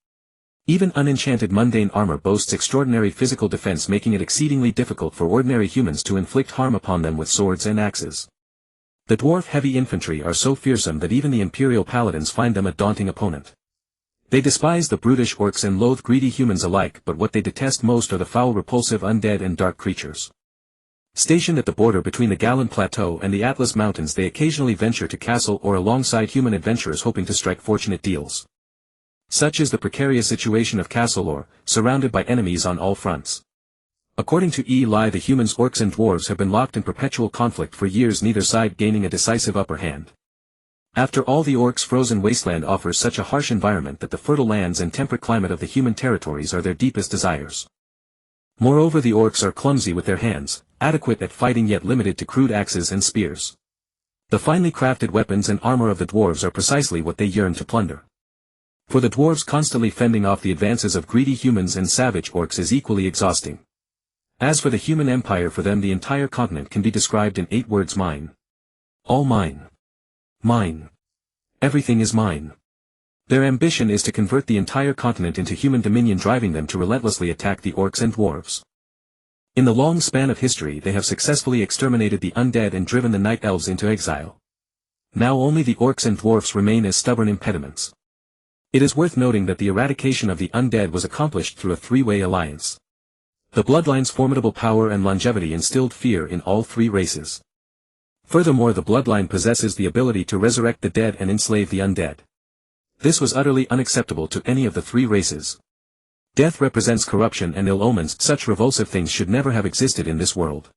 Even unenchanted mundane armor boasts extraordinary physical defense, making it exceedingly difficult for ordinary humans to inflict harm upon them with swords and axes. The dwarf heavy infantry are so fearsome that even the imperial paladins find them a daunting opponent. They despise the brutish orcs and loathe greedy humans alike, but what they detest most are the foul, repulsive undead and dark creatures. Stationed at the border between the Galan Plateau and the Atlas Mountains, they occasionally venture to Castle Orr alongside human adventurers, hoping to strike fortunate deals. Such is the precarious situation of Castle Orr, surrounded by enemies on all fronts. According to Eli, the humans, orcs and dwarves have been locked in perpetual conflict for years, neither side gaining a decisive upper hand. After all, the orcs' frozen wasteland offers such a harsh environment that the fertile lands and temperate climate of the human territories are their deepest desires. Moreover, the orcs are clumsy with their hands, adequate at fighting yet limited to crude axes and spears. The finely crafted weapons and armor of the dwarves are precisely what they yearn to plunder. For the dwarves, constantly fending off the advances of greedy humans and savage orcs is equally exhausting. As for the human empire, for them the entire continent can be described in 8 words: mine. All mine. Mine. Everything is mine. Their ambition is to convert the entire continent into human dominion, driving them to relentlessly attack the orcs and dwarves. In the long span of history, they have successfully exterminated the undead and driven the night elves into exile. Now only the orcs and dwarfs remain as stubborn impediments. It is worth noting that the eradication of the undead was accomplished through a 3-way alliance. The bloodline's formidable power and longevity instilled fear in all 3 races. Furthermore, the bloodline possesses the ability to resurrect the dead and enslave the undead. This was utterly unacceptable to any of the 3 races. Death represents corruption and ill omens. Such revulsive things should never have existed in this world.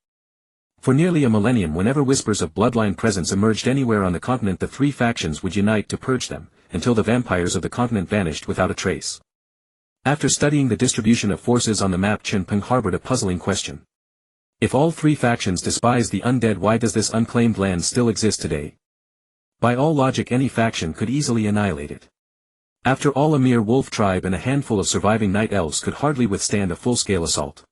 For nearly a millennium, whenever whispers of bloodline presence emerged anywhere on the continent, the three factions would unite to purge them, until the vampires of the continent vanished without a trace. After studying the distribution of forces on the map, Chen Peng harbored a puzzling question. If all three factions despise the undead, why does this unclaimed land still exist today? By all logic, any faction could easily annihilate it. After all, a mere wolf tribe and a handful of surviving night elves could hardly withstand a full-scale assault.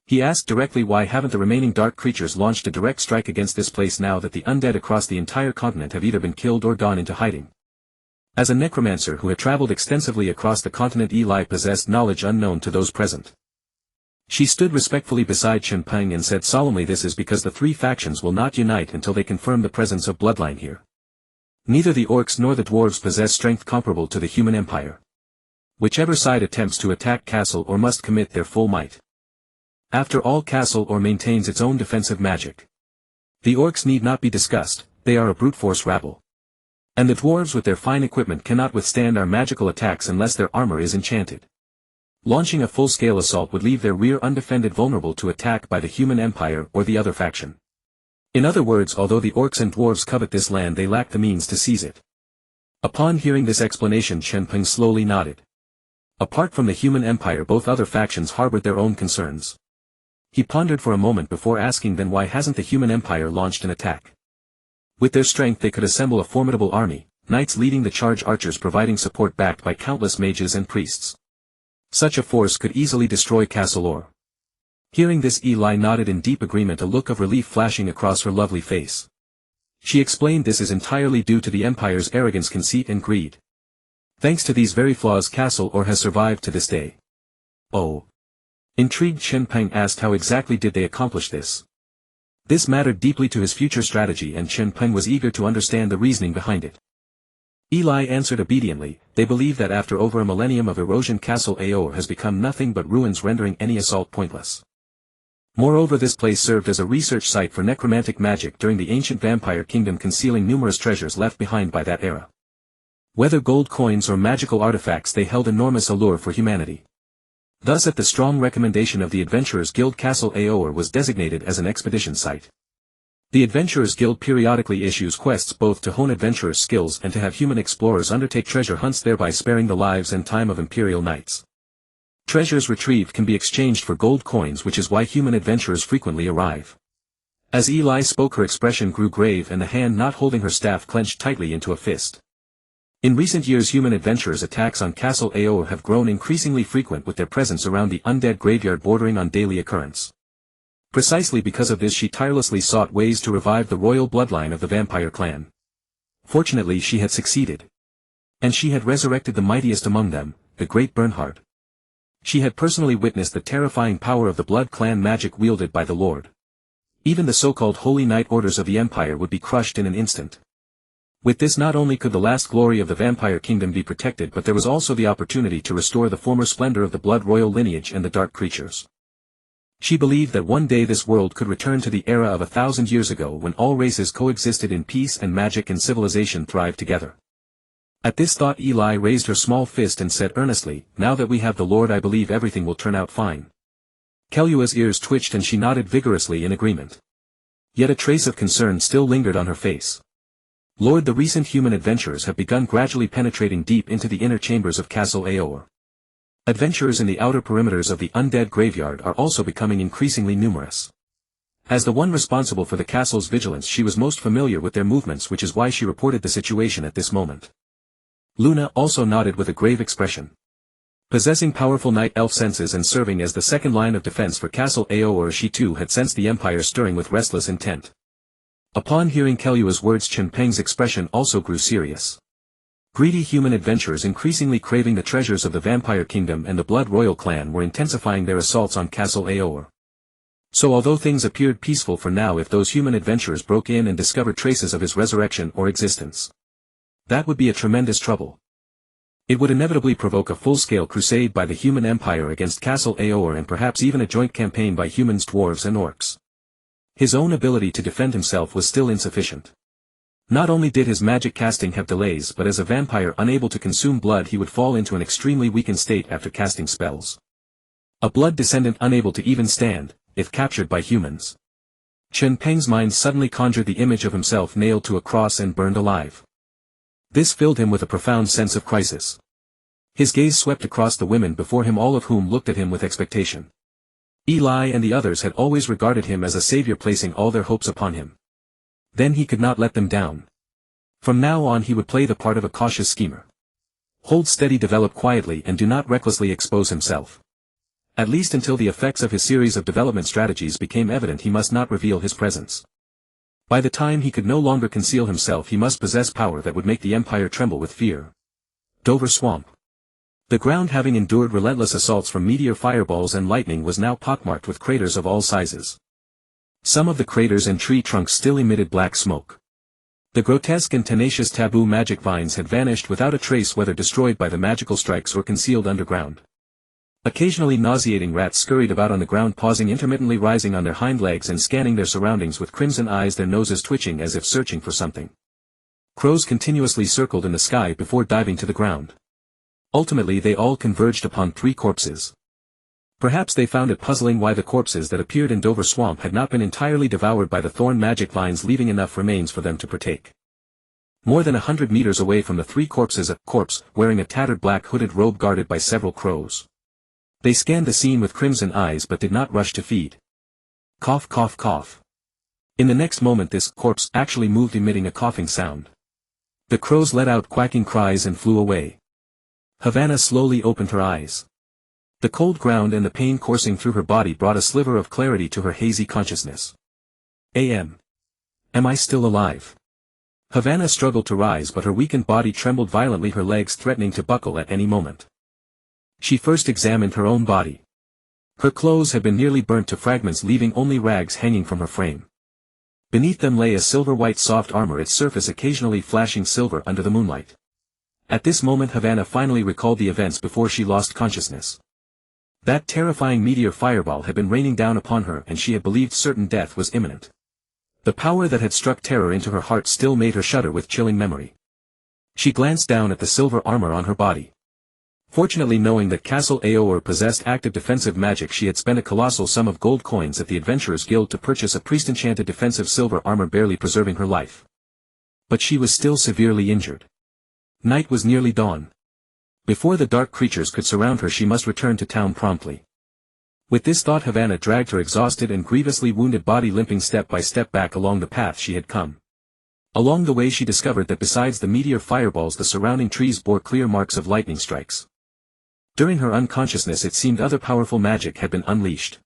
He asked directly, why haven't the remaining dark creatures launched a direct strike against this place now that the undead across the entire continent have either been killed or gone into hiding? As a necromancer who had traveled extensively across the continent, Eli possessed knowledge unknown to those present. She stood respectfully beside Chen Peng and said solemnly, this is because the three factions will not unite until they confirm the presence of bloodline here. Neither the orcs nor the dwarves possess strength comparable to the human empire. Whichever side attempts to attack Castle Orr must commit their full might. After all, Castle Orr maintains its own defensive magic. The orcs need not be discussed, they are a brute force rabble. And the dwarves with their fine equipment cannot withstand our magical attacks unless their armor is enchanted. Launching a full-scale assault would leave their rear undefended, vulnerable to attack by the human empire or the other faction. In other words, although the orcs and dwarves covet this land, they lack the means to seize it. Upon hearing this explanation, Chen Peng slowly nodded. Apart from the human empire, both other factions harbored their own concerns. He pondered for a moment before asking, then why hasn't the human empire launched an attack? With their strength they could assemble a formidable army, knights leading the charge, archers providing support backed by countless mages and priests. Such a force could easily destroy Castle Orr. Hearing this, Eli nodded in deep agreement, a look of relief flashing across her lovely face. She explained this is entirely due to the empire's arrogance, conceit and greed. Thanks to these very flaws, Castle Orr has survived to this day. Oh. Intrigued, Chen Peng asked, how exactly did they accomplish this? This mattered deeply to his future strategy, and Chen Peng was eager to understand the reasoning behind it. Eli answered obediently, they believe that after over a millennium of erosion, Castle Orr has become nothing but ruins, rendering any assault pointless. Moreover, this place served as a research site for necromantic magic during the ancient vampire kingdom, concealing numerous treasures left behind by that era. Whether gold coins or magical artifacts, they held enormous allure for humanity. Thus, at the strong recommendation of the Adventurers Guild, Castle Orr was designated as an expedition site. The Adventurers Guild periodically issues quests both to hone adventurers' skills and to have human explorers undertake treasure hunts, thereby sparing the lives and time of imperial knights. Treasures retrieved can be exchanged for gold coins, which is why human adventurers frequently arrive. As Eli spoke, her expression grew grave and the hand not holding her staff clenched tightly into a fist. In recent years, human adventurers' attacks on Castle Orr have grown increasingly frequent, with their presence around the undead graveyard bordering on daily occurrence. Precisely because of this, she tirelessly sought ways to revive the royal bloodline of the vampire clan. Fortunately, she had succeeded. And she had resurrected the mightiest among them, the great Bernhard. She had personally witnessed the terrifying power of the blood clan magic wielded by the Lord. Even the so-called holy knight orders of the empire would be crushed in an instant. With this, not only could the last glory of the vampire kingdom be protected, but there was also the opportunity to restore the former splendor of the blood royal lineage and the dark creatures. She believed that one day this world could return to the era of 1,000 years ago, when all races coexisted in peace and magic and civilization thrived together. At this thought, Eli raised her small fist and said earnestly, now that we have the Lord, I believe everything will turn out fine. Kellua's ears twitched and she nodded vigorously in agreement. Yet a trace of concern still lingered on her face. Lord, the recent human adventurers have begun gradually penetrating deep into the inner chambers of Castle Orr. Adventurers in the outer perimeters of the undead graveyard are also becoming increasingly numerous. As the one responsible for the castle's vigilance, she was most familiar with their movements, which is why she reported the situation at this moment. Luna also nodded with a grave expression. Possessing powerful night elf senses and serving as the second line of defense for Castle Orr, she too had sensed the empire stirring with restless intent. Upon hearing Kellua's words, Chen Peng's expression also grew serious. Greedy human adventurers, increasingly craving the treasures of the vampire kingdom and the blood royal clan, were intensifying their assaults on Castle Orr. So although things appeared peaceful for now, if those human adventurers broke in and discovered traces of his resurrection or existence, that would be a tremendous trouble. It would inevitably provoke a full-scale crusade by the human empire against Castle Orr, and perhaps even a joint campaign by humans, dwarves and orcs. His own ability to defend himself was still insufficient. Not only did his magic casting have delays, but as a vampire unable to consume blood, he would fall into an extremely weakened state after casting spells. A blood descendant unable to even stand, if captured by humans. Chen Peng's mind suddenly conjured the image of himself nailed to a cross and burned alive. This filled him with a profound sense of crisis. His gaze swept across the women before him, all of whom looked at him with expectation. Eli and the others had always regarded him as a savior, placing all their hopes upon him. Then he could not let them down. From now on he would play the part of a cautious schemer. Hold steady, develop quietly, and do not recklessly expose himself. At least until the effects of his series of development strategies became evident, he must not reveal his presence. By the time he could no longer conceal himself, he must possess power that would make the Empire tremble with fear. Dover Swamp. The ground, having endured relentless assaults from meteor fireballs and lightning, was now pockmarked with craters of all sizes. Some of the craters and tree trunks still emitted black smoke. The grotesque and tenacious taboo magic vines had vanished without a trace, whether destroyed by the magical strikes or concealed underground. Occasionally nauseating rats scurried about on the ground, pausing intermittently, rising on their hind legs and scanning their surroundings with crimson eyes, their noses twitching as if searching for something. Crows continuously circled in the sky before diving to the ground. Ultimately they all converged upon 3 corpses. Perhaps they found it puzzling why the corpses that appeared in Dover Swamp had not been entirely devoured by the thorn magic vines, leaving enough remains for them to partake. More than 100 meters away from the 3 corpses, a corpse, wearing a tattered black hooded robe, guarded by several crows. They scanned the scene with crimson eyes but did not rush to feed. Cough, cough, cough. In the next moment this corpse actually moved, emitting a coughing sound. The crows let out quacking cries and flew away. Havana slowly opened her eyes. The cold ground and the pain coursing through her body brought a sliver of clarity to her hazy consciousness. Am I still alive? Havana struggled to rise, but her weakened body trembled violently, her legs threatening to buckle at any moment. She first examined her own body. Her clothes had been nearly burnt to fragments, leaving only rags hanging from her frame. Beneath them lay a silver-white soft armor, its surface occasionally flashing silver under the moonlight. At this moment Havana finally recalled the events before she lost consciousness. That terrifying meteor fireball had been raining down upon her, and she had believed certain death was imminent. The power that had struck terror into her heart still made her shudder with chilling memory. She glanced down at the silver armor on her body. Fortunately, knowing that Castle Aor possessed active defensive magic, she had spent a colossal sum of gold coins at the Adventurers Guild to purchase a priest-enchanted defensive silver armor, barely preserving her life. But she was still severely injured. Night was nearly dawn. Before the dark creatures could surround her, she must return to town promptly. With this thought, Havana dragged her exhausted and grievously wounded body limping step by step back along the path she had come. Along the way she discovered that besides the meteor fireballs, the surrounding trees bore clear marks of lightning strikes. During her unconsciousness it seemed other powerful magic had been unleashed.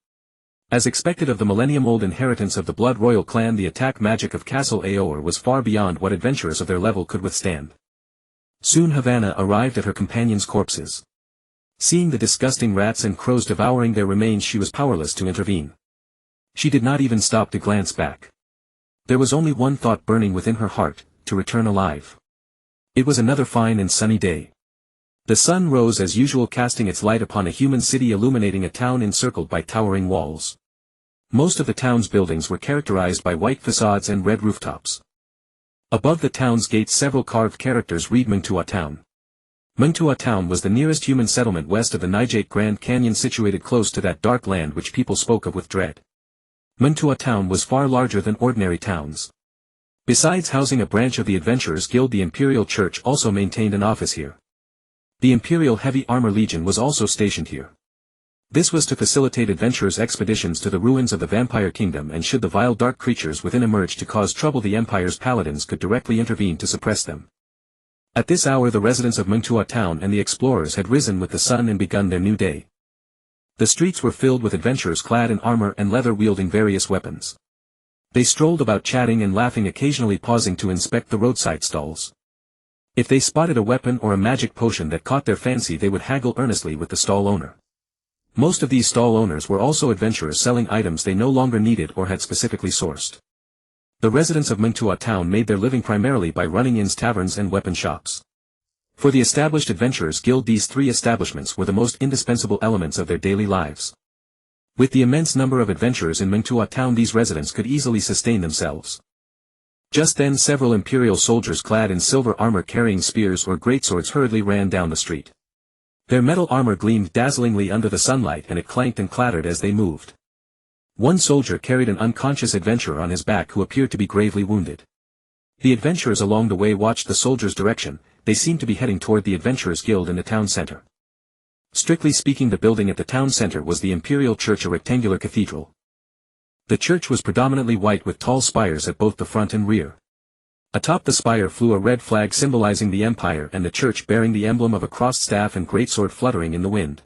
As expected of the millennium-old inheritance of the Blood Royal clan, the attack magic of Castle Aor was far beyond what adventurers of their level could withstand. Soon Havana arrived at her companions' corpses. Seeing the disgusting rats and crows devouring their remains, she was powerless to intervene. She did not even stop to glance back. There was only one thought burning within her heart: to return alive. It was another fine and sunny day. The sun rose as usual, casting its light upon a human city, illuminating a town encircled by towering walls. Most of the town's buildings were characterized by white facades and red rooftops. Above the town's gates several carved characters read Mengtua Town. Mengtua Town was the nearest human settlement west of the Nijate Grand Canyon, situated close to that dark land which people spoke of with dread. Mengtua Town was far larger than ordinary towns. Besides housing a branch of the Adventurers Guild, the Imperial Church also maintained an office here. The Imperial Heavy Armor Legion was also stationed here. This was to facilitate adventurers' expeditions to the ruins of the Vampire Kingdom, and should the vile dark creatures within emerge to cause trouble, the Empire's paladins could directly intervene to suppress them. At this hour the residents of Mengtua Town and the explorers had risen with the sun and begun their new day. The streets were filled with adventurers clad in armor and leather, wielding various weapons. They strolled about chatting and laughing, occasionally pausing to inspect the roadside stalls. If they spotted a weapon or a magic potion that caught their fancy, they would haggle earnestly with the stall owner. Most of these stall owners were also adventurers selling items they no longer needed or had specifically sourced. The residents of Mengtua Town made their living primarily by running inns, taverns and weapon shops. For the established Adventurers Guild, these 3 establishments were the most indispensable elements of their daily lives. With the immense number of adventurers in Mengtua Town, these residents could easily sustain themselves. Just then several Imperial soldiers clad in silver armor, carrying spears or greatswords, hurriedly ran down the street. Their metal armor gleamed dazzlingly under the sunlight, and it clanked and clattered as they moved. One soldier carried an unconscious adventurer on his back who appeared to be gravely wounded. The adventurers along the way watched the soldiers' direction. They seemed to be heading toward the Adventurers Guild in the town center. Strictly speaking, the building at the town center was the Imperial Church, a rectangular cathedral. The church was predominantly white with tall spires at both the front and rear. Atop the spire flew a red flag symbolizing the Empire, and the church bearing the emblem of a crossed staff and greatsword fluttering in the wind.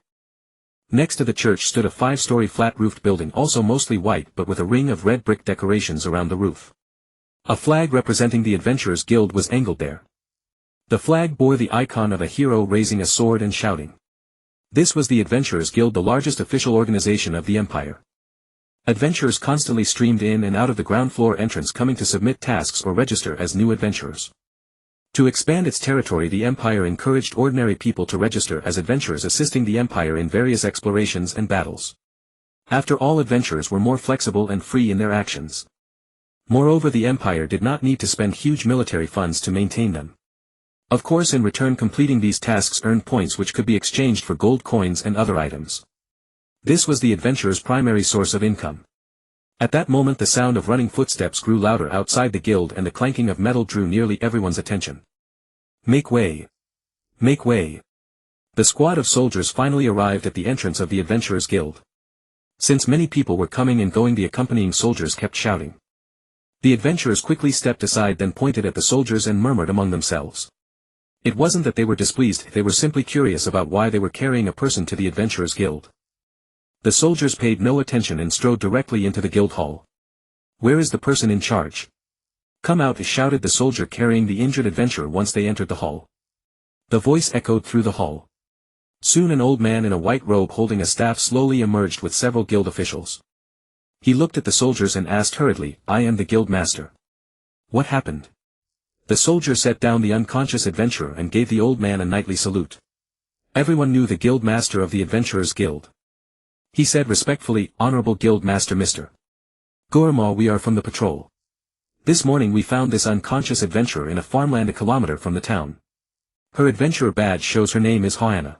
Next to the church stood a 5-story flat-roofed building, also mostly white but with a ring of red brick decorations around the roof. A flag representing the Adventurers Guild was angled there. The flag bore the icon of a hero raising a sword and shouting. This was the Adventurers Guild, the largest official organization of the Empire. Adventurers constantly streamed in and out of the ground floor entrance, coming to submit tasks or register as new adventurers. To expand its territory, the Empire encouraged ordinary people to register as adventurers, assisting the Empire in various explorations and battles. After all, adventurers were more flexible and free in their actions. Moreover, the Empire did not need to spend huge military funds to maintain them. Of course, in return, completing these tasks earned points which could be exchanged for gold coins and other items. This was the adventurer's primary source of income. At that moment, the sound of running footsteps grew louder outside the guild, and the clanking of metal drew nearly everyone's attention. Make way! Make way! The squad of soldiers finally arrived at the entrance of the Adventurers Guild. Since many people were coming and going, the accompanying soldiers kept shouting. The adventurers quickly stepped aside, then pointed at the soldiers and murmured among themselves. It wasn't that they were displeased, they were simply curious about why they were carrying a person to the Adventurers Guild. The soldiers paid no attention and strode directly into the guild hall. Where is the person in charge? Come out, shouted the soldier carrying the injured adventurer once they entered the hall. The voice echoed through the hall. Soon an old man in a white robe holding a staff slowly emerged with several guild officials. He looked at the soldiers and asked hurriedly, "I am the guild master." What happened? The soldier set down the unconscious adventurer and gave the old man a knightly salute. Everyone knew the guild master of the Adventurers Guild. He said respectfully, "Honorable Guild Master Mr. Gourmaw, we are from the patrol. This morning we found this unconscious adventurer in a farmland a kilometer from the town. Her adventurer badge shows her name is Hoanna.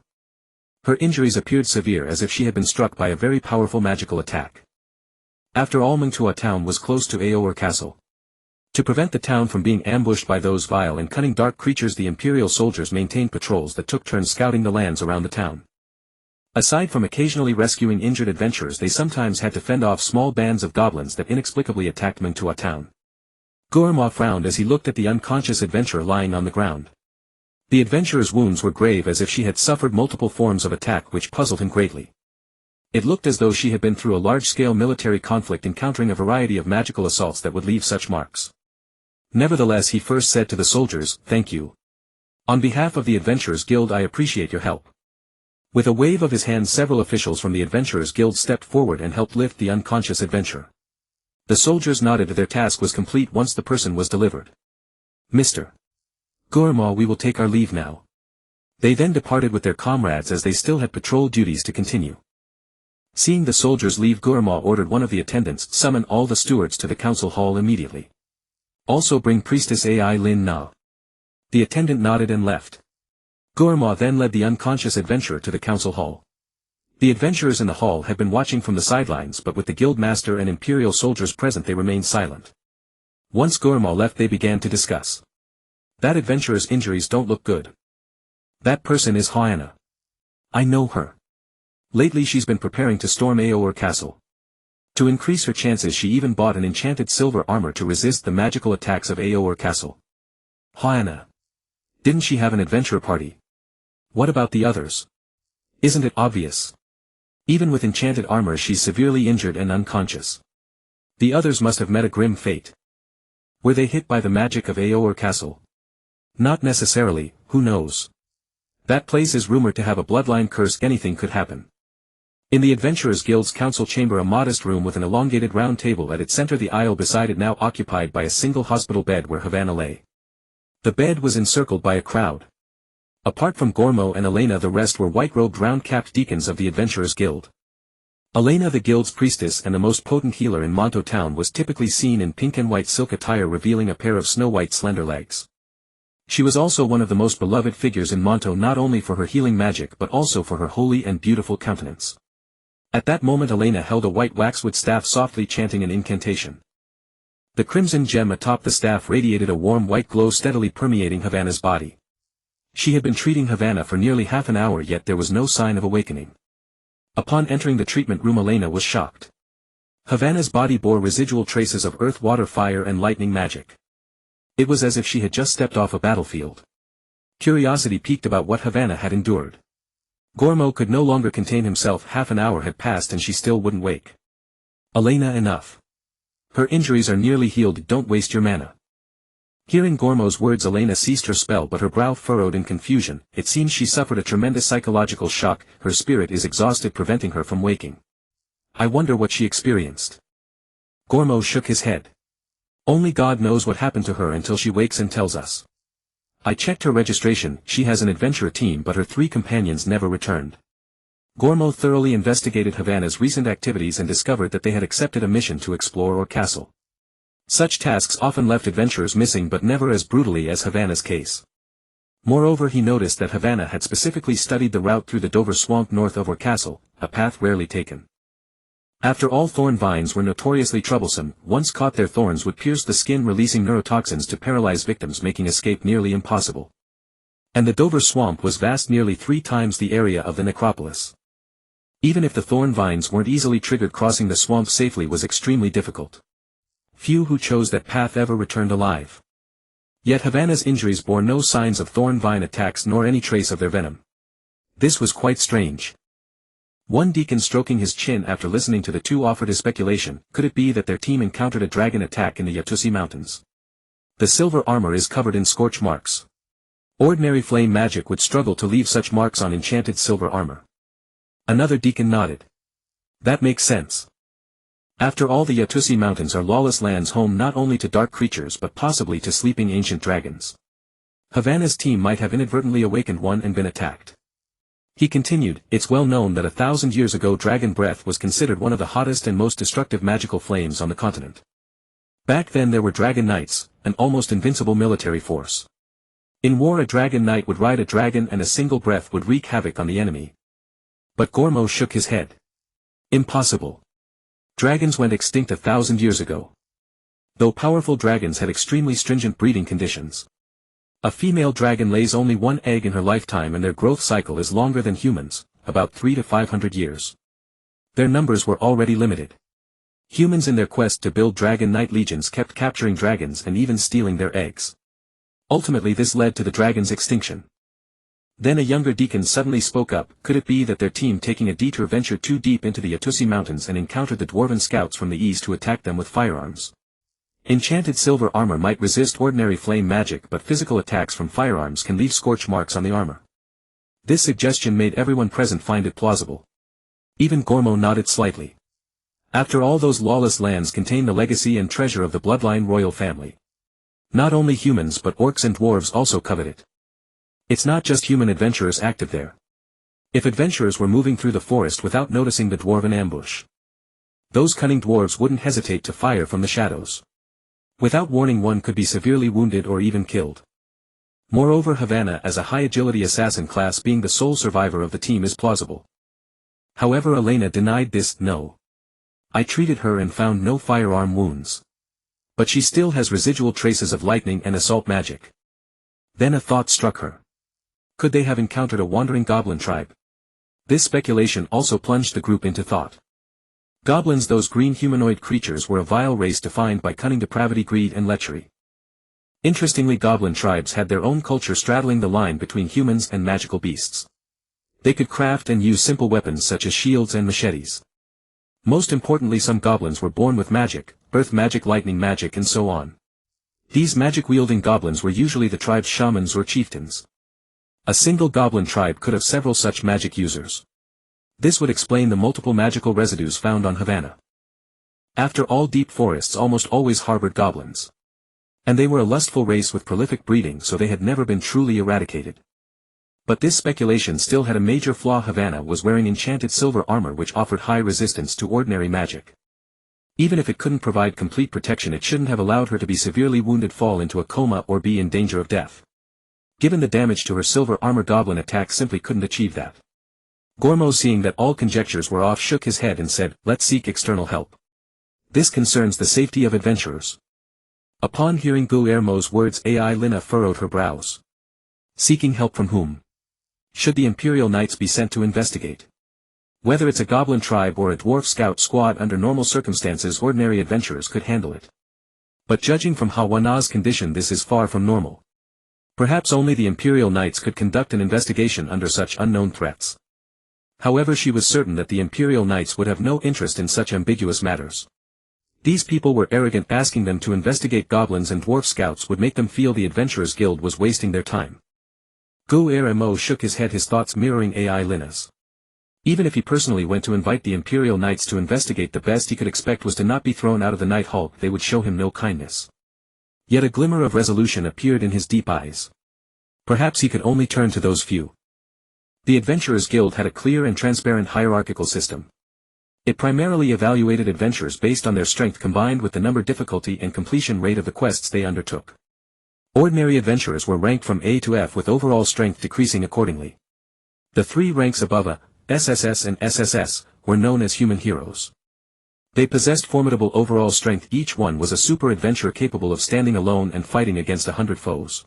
Her injuries appeared severe, as if she had been struck by a very powerful magical attack. After all, Mengtua town was close to Orr Castle. To prevent the town from being ambushed by those vile and cunning dark creatures, the Imperial soldiers maintained patrols that took turns scouting the lands around the town. Aside from occasionally rescuing injured adventurers, they sometimes had to fend off small bands of goblins that inexplicably attacked Mengtua town." Gourmaw frowned as he looked at the unconscious adventurer lying on the ground. The adventurer's wounds were grave, as if she had suffered multiple forms of attack, which puzzled him greatly. It looked as though she had been through a large-scale military conflict, encountering a variety of magical assaults that would leave such marks. Nevertheless, he first said to the soldiers, "Thank you. On behalf of the Adventurers Guild, I appreciate your help." With a wave of his hand, several officials from the Adventurers Guild stepped forward and helped lift the unconscious adventurer. The soldiers nodded that their task was complete once the person was delivered. "Mr. Gourmaw, we will take our leave now." They then departed with their comrades, as they still had patrol duties to continue. Seeing the soldiers leave, Gourmaw ordered one of the attendants, "Summon all the stewards to the council hall immediately. Also bring Priestess Ai Lin Na." The attendant nodded and left. Gourmaw then led the unconscious adventurer to the council hall. The adventurers in the hall had been watching from the sidelines, but with the guild master and Imperial soldiers present, they remained silent. Once Gourmaw left, they began to discuss. "That adventurer's injuries don't look good. That person is Hoanna. I know her. Lately she's been preparing to storm Orr Castle. To increase her chances, she even bought an enchanted silver armor to resist the magical attacks of Orr Castle." "Hoanna. Didn't she have an adventurer party? What about the others? Isn't it obvious? Even with enchanted armor, she's severely injured and unconscious. The others must have met a grim fate. Were they hit by the magic of Orr Castle? Not necessarily, who knows? That place is rumored to have a bloodline curse. Anything could happen." In the Adventurers Guild's council chamber, a modest room with an elongated round table at its center, the aisle beside it now occupied by a single hospital bed where Havana lay. The bed was encircled by a crowd. Apart from Gourmaw and Elena, the rest were white-robed, round-capped deacons of the Adventurers Guild. Elena, the guild's priestess and the most potent healer in Monto town, was typically seen in pink and white silk attire, revealing a pair of snow-white slender legs. She was also one of the most beloved figures in Monto, not only for her healing magic but also for her holy and beautiful countenance. At that moment Elena held a white waxwood staff softly chanting an incantation. The crimson gem atop the staff radiated a warm white glow steadily permeating Havana's body. She had been treating Havana for nearly half an hour yet there was no sign of awakening. Upon entering the treatment room Elena was shocked. Havana's body bore residual traces of earth, water, fire and lightning magic. It was as if she had just stepped off a battlefield. Curiosity piqued about what Havana had endured. Gormo could no longer contain himself. Half an hour had passed and she still wouldn't wake. Elena, enough. Her injuries are nearly healed, don't waste your mana. Hearing Gormo's words Elena ceased her spell but her brow furrowed in confusion. It seems she suffered a tremendous psychological shock, her spirit is exhausted preventing her from waking. I wonder what she experienced. Gormo shook his head. Only God knows what happened to her until she wakes and tells us. I checked her registration, she has an adventurer team but her 3 companions never returned. Gormo thoroughly investigated Havana's recent activities and discovered that they had accepted a mission to explore Orr Castle. Such tasks often left adventurers missing but never as brutally as Havana's case. Moreover he noticed that Havana had specifically studied the route through the Dover Swamp north of Orr Castle, a path rarely taken. After all, thorn vines were notoriously troublesome. Once caught their thorns would pierce the skin releasing neurotoxins to paralyze victims making escape nearly impossible. And the Dover Swamp was vast, nearly 3 times the area of the necropolis. Even if the thorn vines weren't easily triggered, crossing the swamp safely was extremely difficult. Few who chose that path ever returned alive. Yet Havana's injuries bore no signs of thorn vine attacks nor any trace of their venom. This was quite strange. One deacon stroking his chin after listening to the 2 offered his speculation, could it be that their team encountered a dragon attack in the Yatusi Mountains? The silver armor is covered in scorch marks. Ordinary flame magic would struggle to leave such marks on enchanted silver armor. Another deacon nodded. That makes sense. After all, the Yatusi Mountains are lawless lands, home not only to dark creatures but possibly to sleeping ancient dragons. Havana's team might have inadvertently awakened one and been attacked. He continued, it's well known that 1,000 years ago dragon breath was considered one of the hottest and most destructive magical flames on the continent. Back then there were dragon knights, an almost invincible military force. In war a dragon knight would ride a dragon and a single breath would wreak havoc on the enemy. But Gormo shook his head. Impossible. Dragons went extinct 1,000 years ago. Though powerful dragons had extremely stringent breeding conditions. A female dragon lays only 1 egg in her lifetime and their growth cycle is longer than humans, about 300 to 500 years. Their numbers were already limited. Humans in their quest to build dragon knight legions kept capturing dragons and even stealing their eggs. Ultimately this led to the dragon's extinction. Then a younger deacon suddenly spoke up, could it be that their team taking a detour ventured too deep into the Yatusi Mountains and encountered the dwarven scouts from the east who attacked them with firearms? Enchanted silver armor might resist ordinary flame magic but physical attacks from firearms can leave scorch marks on the armor. This suggestion made everyone present find it plausible. Even Gormo nodded slightly. After all, those lawless lands contain the legacy and treasure of the bloodline royal family. Not only humans but orcs and dwarves also covet it. It's not just human adventurers active there. If adventurers were moving through the forest without noticing the dwarven ambush, those cunning dwarves wouldn't hesitate to fire from the shadows. Without warning one could be severely wounded or even killed. Moreover, Havana as a high-agility assassin class being the sole survivor of the team is plausible. However, Elena denied this. No. I treated her and found no firearm wounds. But she still has residual traces of lightning and assault magic. Then a thought struck her. Could they have encountered a wandering goblin tribe? This speculation also plunged the group into thought. Goblins, those green humanoid creatures, were a vile race defined by cunning, depravity, greed and lechery. Interestingly, goblin tribes had their own culture straddling the line between humans and magical beasts. They could craft and use simple weapons such as shields and machetes. Most importantly, some goblins were born with magic, earth magic, lightning magic and so on. These magic-wielding goblins were usually the tribe's shamans or chieftains. A single goblin tribe could have several such magic users. This would explain the multiple magical residues found on Havana. After all, deep forests almost always harbored goblins. And they were a lustful race with prolific breeding, so they had never been truly eradicated. But this speculation still had a major flaw. Havana was wearing enchanted silver armor which offered high resistance to ordinary magic. Even if it couldn't provide complete protection, it shouldn't have allowed her to be severely wounded, fall into a coma or be in danger of death. Given the damage to her silver armor, goblin attack simply couldn't achieve that. Gormo, seeing that all conjectures were off, shook his head and said, "Let's seek external help. This concerns the safety of adventurers." Upon hearing Guillermo's words, AI Lina furrowed her brows. Seeking help from whom? Should the Imperial Knights be sent to investigate? Whether it's a goblin tribe or a dwarf scout squad, under normal circumstances ordinary adventurers could handle it. But judging from Hawana's condition, this is far from normal. Perhaps only the Imperial Knights could conduct an investigation under such unknown threats. However, she was certain that the Imperial Knights would have no interest in such ambiguous matters. These people were arrogant. Asking them to investigate goblins and dwarf scouts would make them feel the Adventurers Guild was wasting their time. Guillermo shook his head, his thoughts mirroring AI Lina's. Even if he personally went to invite the Imperial Knights to investigate, the best he could expect was to not be thrown out of the Night Hall. They would show him no kindness. Yet a glimmer of resolution appeared in his deep eyes. Perhaps he could only turn to those few. The Adventurers Guild had a clear and transparent hierarchical system. It primarily evaluated adventurers based on their strength combined with the number, difficulty and completion rate of the quests they undertook. Ordinary adventurers were ranked from A to F, with overall strength decreasing accordingly. The three ranks above A, SSS and SSS, were known as human heroes. They possessed formidable overall strength. Each one was a super adventurer capable of standing alone and fighting against 100 foes.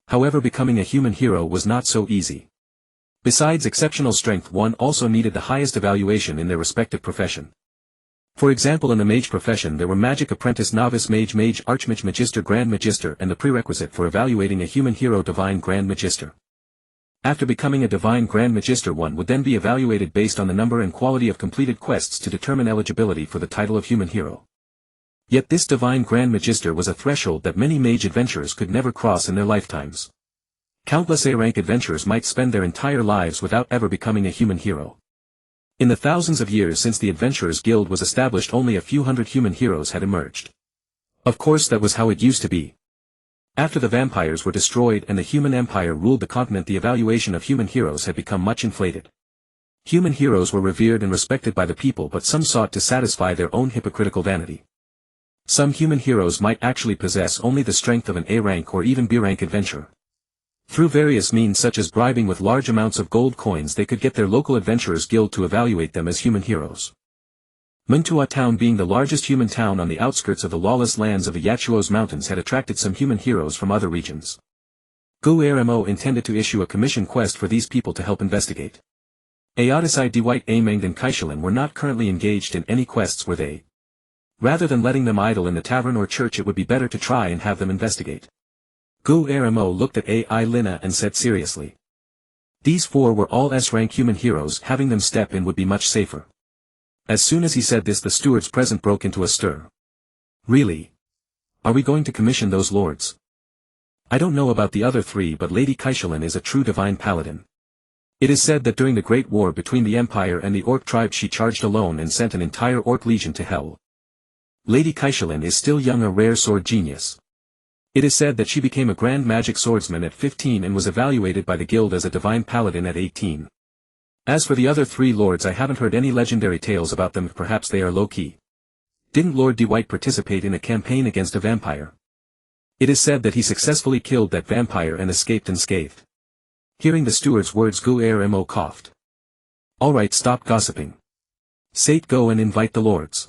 However, becoming a human hero was not so easy. Besides exceptional strength, one also needed the highest evaluation in their respective profession. For example, in the mage profession there were magic apprentice, novice mage, mage, archmage, magister, grand magister, and the prerequisite for evaluating a human hero, divine grand magister. After becoming a divine grand magister, one would then be evaluated based on the number and quality of completed quests to determine eligibility for the title of human hero. Yet this divine grand magister was a threshold that many mage adventurers could never cross in their lifetimes. Countless A-rank adventurers might spend their entire lives without ever becoming a human hero. In the thousands of years since the Adventurers Guild was established, only a few hundred human heroes had emerged. Of course, that was how it used to be. After the vampires were destroyed and the human empire ruled the continent, the evaluation of human heroes had become much inflated. Human heroes were revered and respected by the people, but some sought to satisfy their own hypocritical vanity. Some human heroes might actually possess only the strength of an A-rank or even B-rank adventurer. Through various means such as bribing with large amounts of gold coins, they could get their local Adventurers Guild to evaluate them as human heroes. Muntua town, being the largest human town on the outskirts of the lawless lands of the Yachuos Mountains, had attracted some human heroes from other regions. Guillermo intended to issue a commission quest for these people to help investigate. Aotisai, Dwight, Ameng and Kaishalin were not currently engaged in any quests, were they? Rather than letting them idle in the tavern or church, it would be better to try and have them investigate. Guillermo looked at AI Lina and said seriously. These four were all S-rank human heroes. Having them step in would be much safer. As soon as he said this, the stewards present broke into a stir. Really? Are we going to commission those lords? I don't know about the other three, but Lady Kaishalin is a true divine paladin. It is said that during the Great War between the Empire and the Orc tribe she charged alone and sent an entire Orc legion to hell. Lady Kaishalin is still young, a rare sword genius. It is said that she became a grand magic swordsman at 15 and was evaluated by the guild as a divine paladin at 18. As for the other three lords, I haven't heard any legendary tales about them. Perhaps they are low-key. Didn't Lord Dwight participate in a campaign against a vampire? It is said that he successfully killed that vampire and escaped unscathed. Hearing the steward's words, Guillermo coughed. Alright, stop gossiping. Sate, go and invite the lords.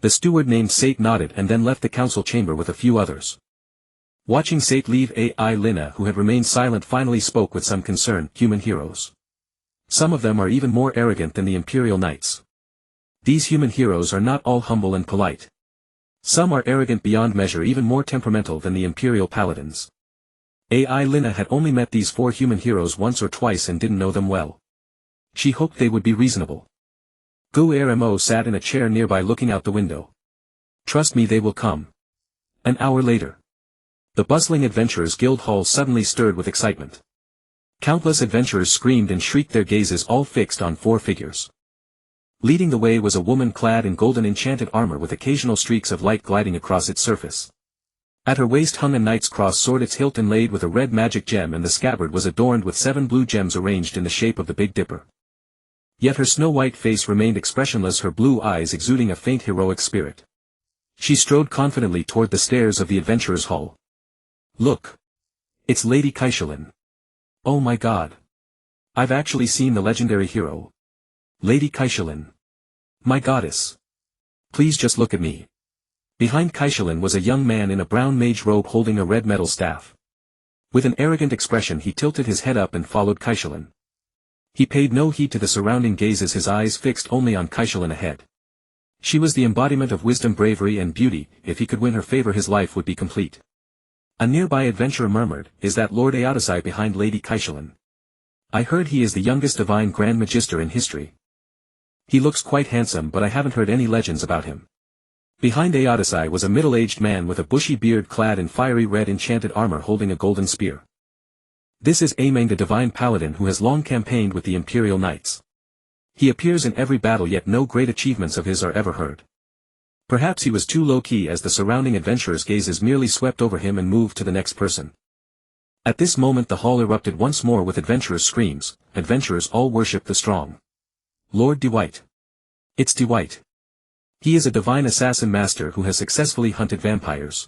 The steward named Sate nodded and then left the council chamber with a few others. Watching Sate leave, AI Lina, who had remained silent, finally spoke with some concern. Human heroes. Some of them are even more arrogant than the Imperial Knights. These human heroes are not all humble and polite. Some are arrogant beyond measure, even more temperamental than the Imperial Paladins. AI Lina had only met these four human heroes once or twice and didn't know them well. She hoped they would be reasonable. Guillermo sat in a chair nearby looking out the window. Trust me, they will come. An hour later. The bustling Adventurers Guild hall suddenly stirred with excitement. Countless adventurers screamed and shrieked, their gazes all fixed on four figures. Leading the way was a woman clad in golden enchanted armor with occasional streaks of light gliding across its surface. At her waist hung a knight's cross sword, its hilt inlaid with a red magic gem, and the scabbard was adorned with 7 blue gems arranged in the shape of the Big Dipper. Yet her snow-white face remained expressionless, her blue eyes exuding a faint heroic spirit. She strode confidently toward the stairs of the Adventurers' Hall. Look! It's Lady Kaishalin. Oh my God! I've actually seen the legendary hero. Lady Kaishalin. My goddess. Please just look at me. Behind Kaishalin was a young man in a brown mage robe holding a red metal staff. With an arrogant expression he tilted his head up and followed Kaishalin. He paid no heed to the surrounding gazes, his eyes fixed only on Kaishalin ahead. She was the embodiment of wisdom, bravery and beauty. If he could win her favor his life would be complete. A nearby adventurer murmured, "Is that Lord Aotisai behind Lady Kaishalin? I heard he is the youngest divine Grand Magister in history. He looks quite handsome, but I haven't heard any legends about him." Behind Aotisai was a middle-aged man with a bushy beard clad in fiery red enchanted armor holding a golden spear. This is Ameng, the divine paladin who has long campaigned with the Imperial Knights. He appears in every battle, yet no great achievements of his are ever heard. Perhaps he was too low-key, as the surrounding adventurers' gazes merely swept over him and moved to the next person. At this moment the hall erupted once more with adventurers' screams. Adventurers all worship the strong Lord Dwight. It's Dwight. He is a divine assassin master who has successfully hunted vampires.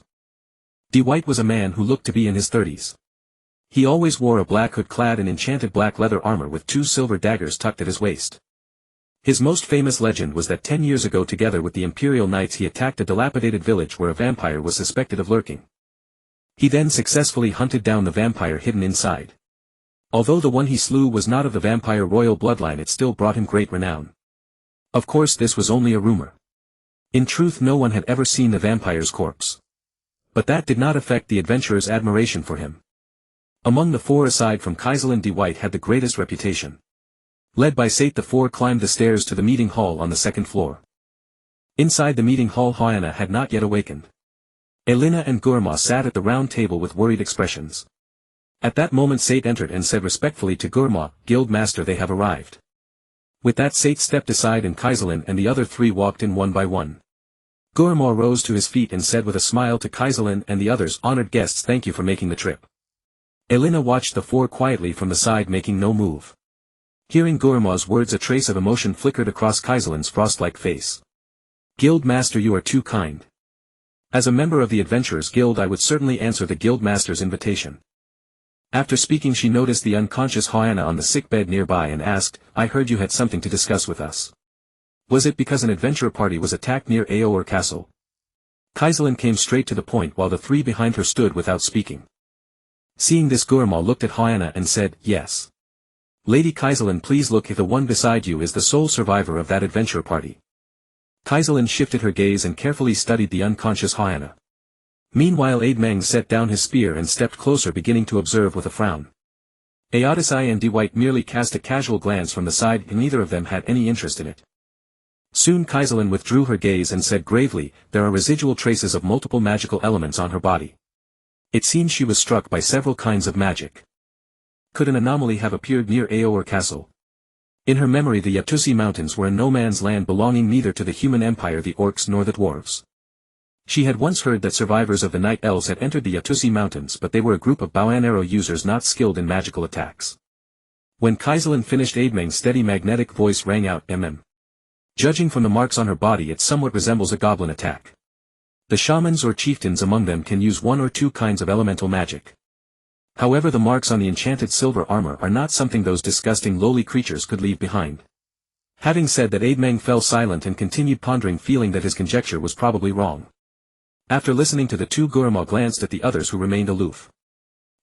Dwight was a man who looked to be in his 30s. He always wore a black hood clad in enchanted black leather armor with 2 silver daggers tucked at his waist. His most famous legend was that 10 years ago, together with the Imperial Knights, he attacked a dilapidated village where a vampire was suspected of lurking. He then successfully hunted down the vampire hidden inside. Although the one he slew was not of the vampire royal bloodline, it still brought him great renown. Of course this was only a rumor. In truth, no one had ever seen the vampire's corpse. But that did not affect the adventurers' admiration for him. Among the 4, aside from Kaishalin, Dwight had the greatest reputation. Led by Sate, the 4 climbed the stairs to the meeting hall on the 2nd floor. Inside the meeting hall, Hoiana had not yet awakened. Elena and Gurma sat at the round table with worried expressions. At that moment Sate entered and said respectfully to Gurma, "Guild Master, they have arrived." With that Sate stepped aside and Kaishalin and the other 3 walked in one by one. Gurma rose to his feet and said with a smile to Kaishalin and the others, "Honored guests, thank you for making the trip." Elena watched the 4 quietly from the side, making no move. Hearing Gurma's words, a trace of emotion flickered across Kaishalin's frost-like face. "Guild Master, you are too kind. As a member of the Adventurers Guild I would certainly answer the Guild Master's invitation." After speaking she noticed the unconscious Hoiana on the sickbed nearby and asked, "I heard you had something to discuss with us. Was it because an adventurer party was attacked near Orr Castle?" Kaishalin came straight to the point while the 3 behind her stood without speaking. Seeing this, Gurma looked at Hoiana and said, "Yes. Lady Kaishalin, please look if the one beside you is the sole survivor of that adventurer party." Kaishalin shifted her gaze and carefully studied the unconscious Hoiana. Meanwhile Ameng set down his spear and stepped closer, beginning to observe with a frown. Aotisai and Dwight merely cast a casual glance from the side, and neither of them had any interest in it. Soon Kaishalin withdrew her gaze and said gravely, "There are residual traces of multiple magical elements on her body. It seems she was struck by several kinds of magic. Could an anomaly have appeared near Orr Castle?" In her memory the Yatusi Mountains were a no-man's land belonging neither to the human empire, the orcs, nor the dwarves. She had once heard that survivors of the Night Elves had entered the Yatusi Mountains, but they were a group of bow and arrow users not skilled in magical attacks. When Kaishalin finished, Ameng's steady magnetic voice rang out, "Judging from the marks on her body, it somewhat resembles a goblin attack. The shamans or chieftains among them can use 1 or 2 kinds of elemental magic. However, the marks on the enchanted silver armor are not something those disgusting lowly creatures could leave behind." Having said that, Ameng fell silent and continued pondering, feeling that his conjecture was probably wrong. After listening to the 2, Gurma glanced at the others who remained aloof.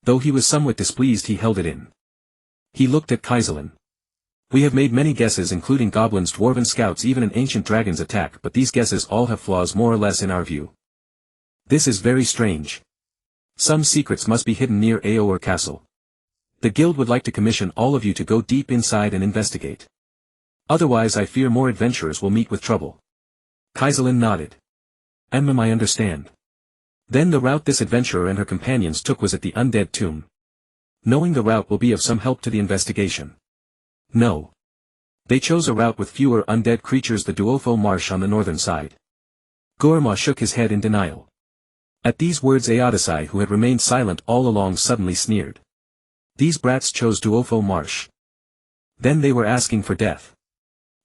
Though he was somewhat displeased, he held it in. He looked at Kaishalin. "We have made many guesses, including goblins, dwarven scouts, even an ancient dragon's attack, but these guesses all have flaws more or less in our view. This is very strange. Some secrets must be hidden near Orr Castle. The guild would like to commission all of you to go deep inside and investigate. Otherwise I fear more adventurers will meet with trouble." Kaishalin nodded. "I understand. Then the route this adventurer and her companions took was at the undead tomb. Knowing the route will be of some help to the investigation." "No. They chose a route with fewer undead creatures, the Duofo Marsh on the northern side." Gurma shook his head in denial. At these words Aotisai, who had remained silent all along, suddenly sneered. "These brats chose Duofo Marsh. Then they were asking for death.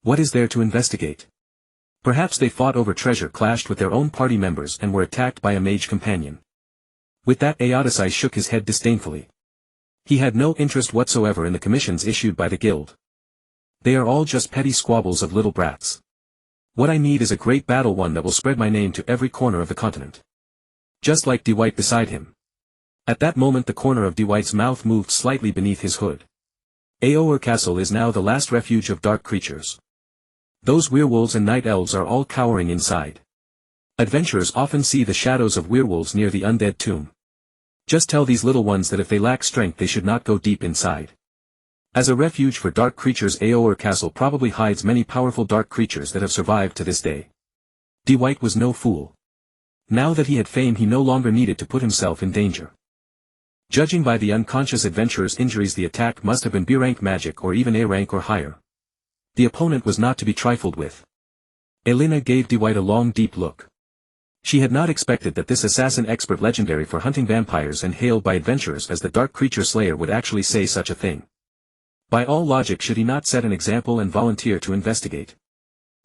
What is there to investigate? Perhaps they fought over treasure, clashed with their own party members, and were attacked by a mage companion." With that Aotisai shook his head disdainfully. He had no interest whatsoever in the commissions issued by the guild. They are all just petty squabbles of little brats. What I need is a great battle, one that will spread my name to every corner of the continent. Just like Dwight beside him. At that moment the corner of Dwight's mouth moved slightly beneath his hood. Orr Castle is now the last refuge of dark creatures. Those werewolves and night elves are all cowering inside. Adventurers often see the shadows of werewolves near the undead tomb. Just tell these little ones that if they lack strength they should not go deep inside. As a refuge for dark creatures, Orr Castle probably hides many powerful dark creatures that have survived to this day. Dwight was no fool. Now that he had fame he no longer needed to put himself in danger. Judging by the unconscious adventurer's injuries, the attack must have been B-rank magic or even A-rank or higher. The opponent was not to be trifled with. Elena gave Dwight a long deep look. She had not expected that this assassin expert, legendary for hunting vampires and hailed by adventurers as the Dark Creature Slayer, would actually say such a thing. By all logic, should he not set an example and volunteer to investigate?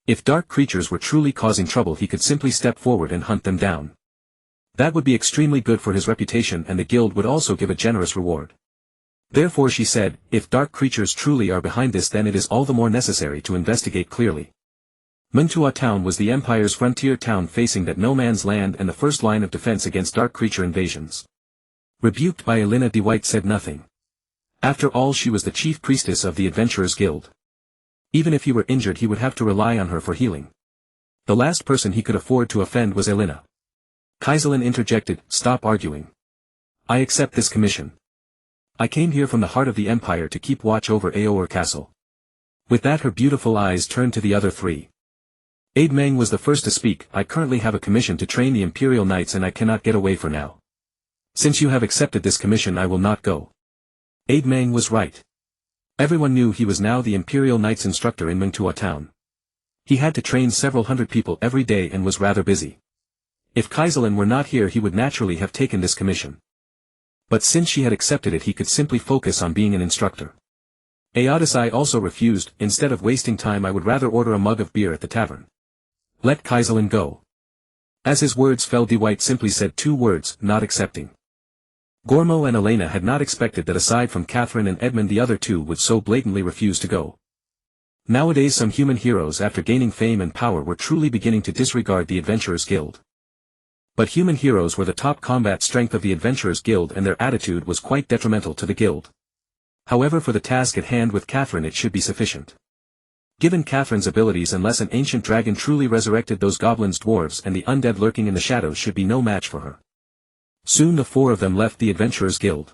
If dark creatures were truly causing trouble, he could simply step forward and hunt them down. That would be extremely good for his reputation, and the guild would also give a generous reward. Therefore she said, if dark creatures truly are behind this, then it is all the more necessary to investigate clearly. Mentua town was the Empire's frontier town, facing that no man's land and the first line of defense against dark creature invasions. Rebuked by Elena, Dwight said nothing. After all, she was the chief priestess of the Adventurers Guild. Even if he were injured he would have to rely on her for healing. The last person he could afford to offend was Elena. Kaiselin interjected, stop arguing. I accept this commission. I came here from the heart of the Empire to keep watch over Orr Castle. With that her beautiful eyes turned to the other three. Meng was the first to speak. I currently have a commission to train the Imperial Knights and I cannot get away for now. Since you have accepted this commission I will not go. Meng was right. Everyone knew he was now the Imperial Knights instructor in Mentua town. He had to train several hundred people every day and was rather busy. If Kaiselin were not here he would naturally have taken this commission. But since she had accepted it he could simply focus on being an instructor. Aodisai also refused. Instead of wasting time I would rather order a mug of beer at the tavern. Let Kaiselin go. As his words fell, Dwight simply said two words, not accepting. Gormo and Elena had not expected that aside from Catherine and Edmund the other two would so blatantly refuse to go. Nowadays some human heroes after gaining fame and power were truly beginning to disregard the Adventurers Guild. But human heroes were the top combat strength of the Adventurers Guild and their attitude was quite detrimental to the guild. However, for the task at hand with Catherine it should be sufficient. Given Catherine's abilities, unless an ancient dragon truly resurrected those goblins, dwarves and the undead lurking in the shadows should be no match for her. Soon the four of them left the Adventurers Guild.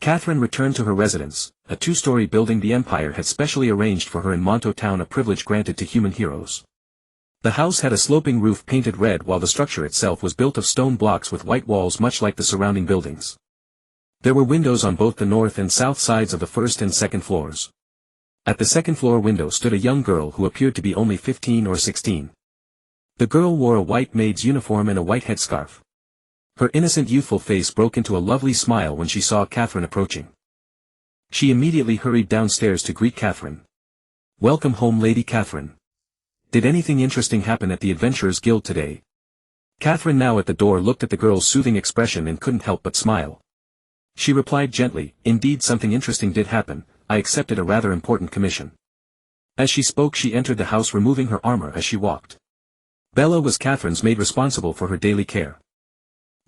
Catherine returned to her residence, a two-story building the Empire had specially arranged for her in Monto town, a privilege granted to human heroes. The house had a sloping roof painted red while the structure itself was built of stone blocks with white walls much like the surrounding buildings. There were windows on both the north and south sides of the first and second floors. At the second floor window stood a young girl who appeared to be only 15 or 16. The girl wore a white maid's uniform and a white headscarf. Her innocent youthful face broke into a lovely smile when she saw Catherine approaching. She immediately hurried downstairs to greet Catherine. Welcome home, Lady Catherine. Did anything interesting happen at the Adventurers Guild today? Catherine, now at the door, looked at the girl's soothing expression and couldn't help but smile. She replied gently, indeed something interesting did happen. I accepted a rather important commission. As she spoke she entered the house, removing her armor as she walked. Bella was Catherine's maid, responsible for her daily care.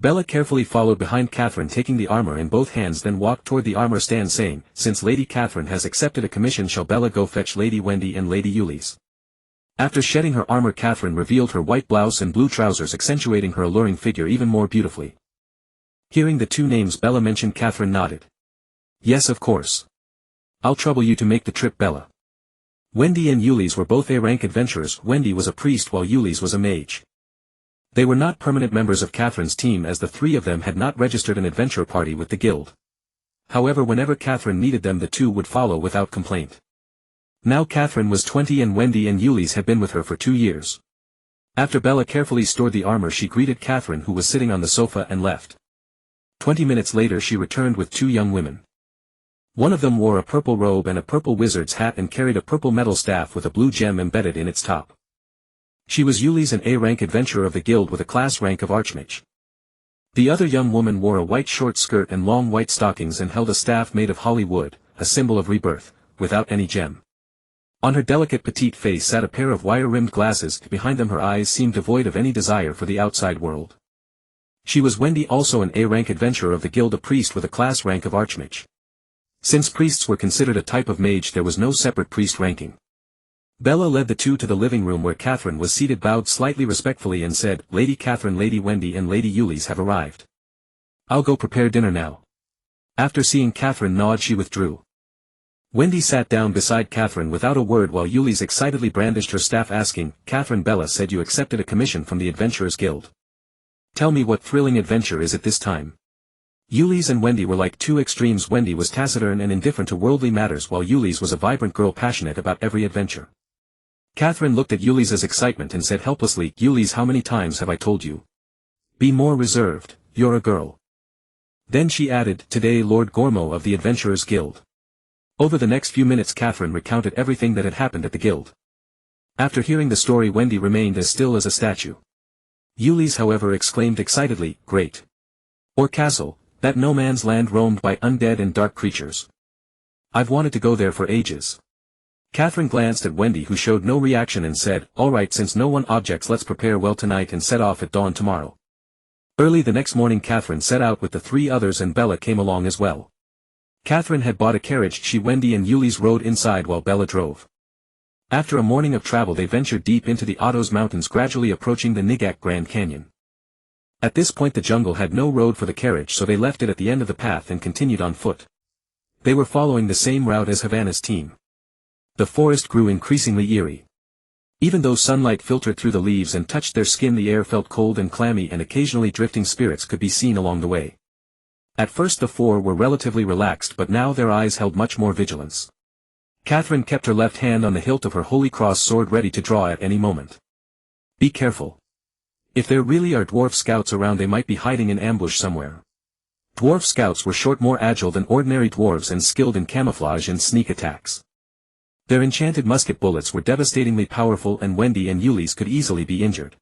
Bella carefully followed behind Catherine, taking the armor in both hands, then walked toward the armor stand saying, since Lady Catherine has accepted a commission, shall Bella go fetch Lady Wendy and Lady Ulysses. After shedding her armor, Catherine revealed her white blouse and blue trousers, accentuating her alluring figure even more beautifully. Hearing the two names Bella mentioned, Catherine nodded. Yes, of course. I'll trouble you to make the trip, Bella. Wendy and Ulysses were both A-rank adventurers. Wendy was a priest while Ulysses was a mage. They were not permanent members of Catherine's team, as the three of them had not registered an adventure party with the guild. However, whenever Catherine needed them the two would follow without complaint. Now Catherine was 20 and Wendy and Ulysses had been with her for 2 years. After Bella carefully stored the armor she greeted Catherine, who was sitting on the sofa, and left. 20 minutes later she returned with two young women. One of them wore a purple robe and a purple wizard's hat and carried a purple metal staff with a blue gem embedded in its top. She was Ulysses, an A-rank adventurer of the guild with a class rank of Archmage. The other young woman wore a white short skirt and long white stockings and held a staff made of holly wood, a symbol of rebirth, without any gem. On her delicate petite face sat a pair of wire-rimmed glasses, behind them her eyes seemed devoid of any desire for the outside world. She was Wendy, also an A-rank adventurer of the guild, a priest with a class rank of archmage. Since priests were considered a type of mage, there was no separate priest ranking. Bella led the two to the living room where Catherine was seated, bowed slightly respectfully and said, "Lady Catherine, Lady Wendy and Lady Eulice have arrived. I'll go prepare dinner now." After seeing Catherine nod, she withdrew. Wendy sat down beside Catherine without a word while Eulice excitedly brandished her staff, asking, "Catherine, Bella said you accepted a commission from the Adventurers Guild. Tell me, what thrilling adventure is it this time?" Eulice and Wendy were like two extremes. Wendy was taciturn and indifferent to worldly matters, while Eulice was a vibrant girl passionate about every adventure. Catherine looked at Eulice's excitement and said helplessly, "Eulice, how many times have I told you? Be more reserved, you're a girl." Then she added, "Today Lord Gormo of the Adventurers Guild." Over the next few minutes Catherine recounted everything that had happened at the guild. After hearing the story, Wendy remained as still as a statue. Eulice, however, exclaimed excitedly, "Great! Orr Castle, that no man's land roamed by undead and dark creatures. I've wanted to go there for ages." Catherine glanced at Wendy, who showed no reaction, and said, "All right, since no one objects, let's prepare well tonight and set off at dawn tomorrow." Early the next morning Catherine set out with the three others, and Bella came along as well. Catherine had bought a carriage. She, Wendy and Eulice rode inside while Bella drove. After a morning of travel they ventured deep into the Ottos Mountains, gradually approaching the Nigak Grand Canyon. At this point the jungle had no road for the carriage, so they left it at the end of the path and continued on foot. They were following the same route as Havana's team. The forest grew increasingly eerie. Even though sunlight filtered through the leaves and touched their skin, the air felt cold and clammy, and occasionally drifting spirits could be seen along the way. At first the four were relatively relaxed, but now their eyes held much more vigilance. Catherine kept her left hand on the hilt of her Holy Cross sword, ready to draw at any moment. "Be careful. If there really are dwarf scouts around, they might be hiding in ambush somewhere." Dwarf scouts were short, more agile than ordinary dwarves, and skilled in camouflage and sneak attacks. Their enchanted musket bullets were devastatingly powerful, and Wendy and Eulice could easily be injured.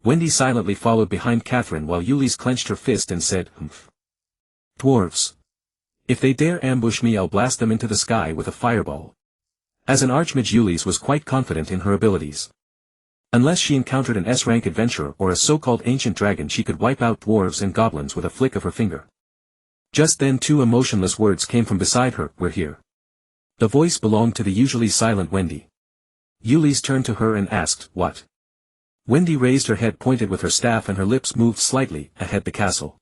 Wendy silently followed behind Catherine while Eulice clenched her fist and said, "Humph. Dwarves. If they dare ambush me, I'll blast them into the sky with a fireball." As an archmage, Eulice was quite confident in her abilities. Unless she encountered an S-rank adventurer or a so-called ancient dragon, she could wipe out dwarves and goblins with a flick of her finger. Just then two emotionless words came from beside her, "We're here." The voice belonged to the usually silent Wendy. Eulice turned to her and asked, "What?" Wendy raised her head, pointed with her staff, and her lips moved slightly. "Ahead, the castle."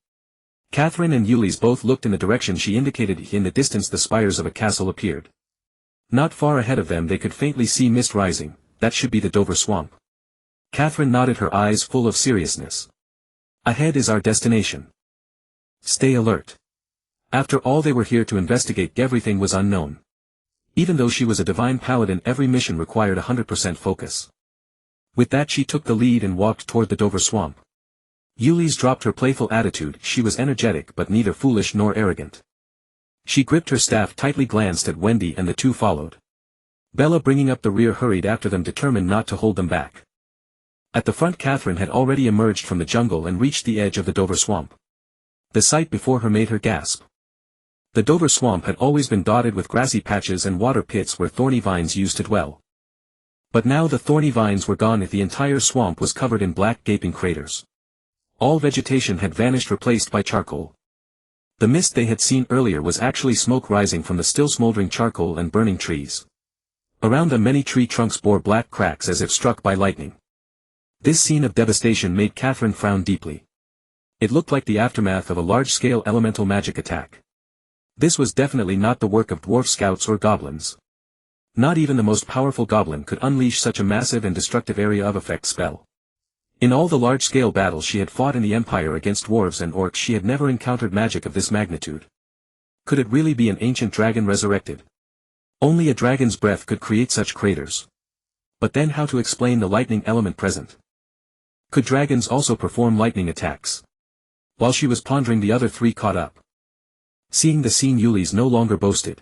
Catherine and Eulice both looked in the direction she indicated. In the distance the spires of a castle appeared. Not far ahead of them they could faintly see mist rising. That should be the Dover Swamp. Catherine nodded, her eyes full of seriousness. "Ahead is our destination. Stay alert." After all, they were here to investigate. Everything was unknown. Even though she was a divine paladin, every mission required 100% focus. With that she took the lead and walked toward the Dover Swamp. Eulice dropped her playful attitude. She was energetic but neither foolish nor arrogant. She gripped her staff tightly, glanced at Wendy, and the two followed. Bella, bringing up the rear, hurried after them, determined not to hold them back. At the front Catherine had already emerged from the jungle and reached the edge of the Dover Swamp. The sight before her made her gasp. The Dover Swamp had always been dotted with grassy patches and water pits where thorny vines used to dwell. But now the thorny vines were gone. The entire swamp was covered in black gaping craters. All vegetation had vanished, replaced by charcoal. The mist they had seen earlier was actually smoke rising from the still smoldering charcoal and burning trees. Around them many tree trunks bore black cracks as if struck by lightning. This scene of devastation made Catherine frown deeply. It looked like the aftermath of a large-scale elemental magic attack. This was definitely not the work of dwarf scouts or goblins. Not even the most powerful goblin could unleash such a massive and destructive area of effect spell. In all the large-scale battles she had fought in the Empire against dwarves and orcs, she had never encountered magic of this magnitude. Could it really be an ancient dragon resurrected? Only a dragon's breath could create such craters. But then how to explain the lightning element present? Could dragons also perform lightning attacks? While she was pondering, the other three caught up. Seeing the scene, Eulice no longer boasted.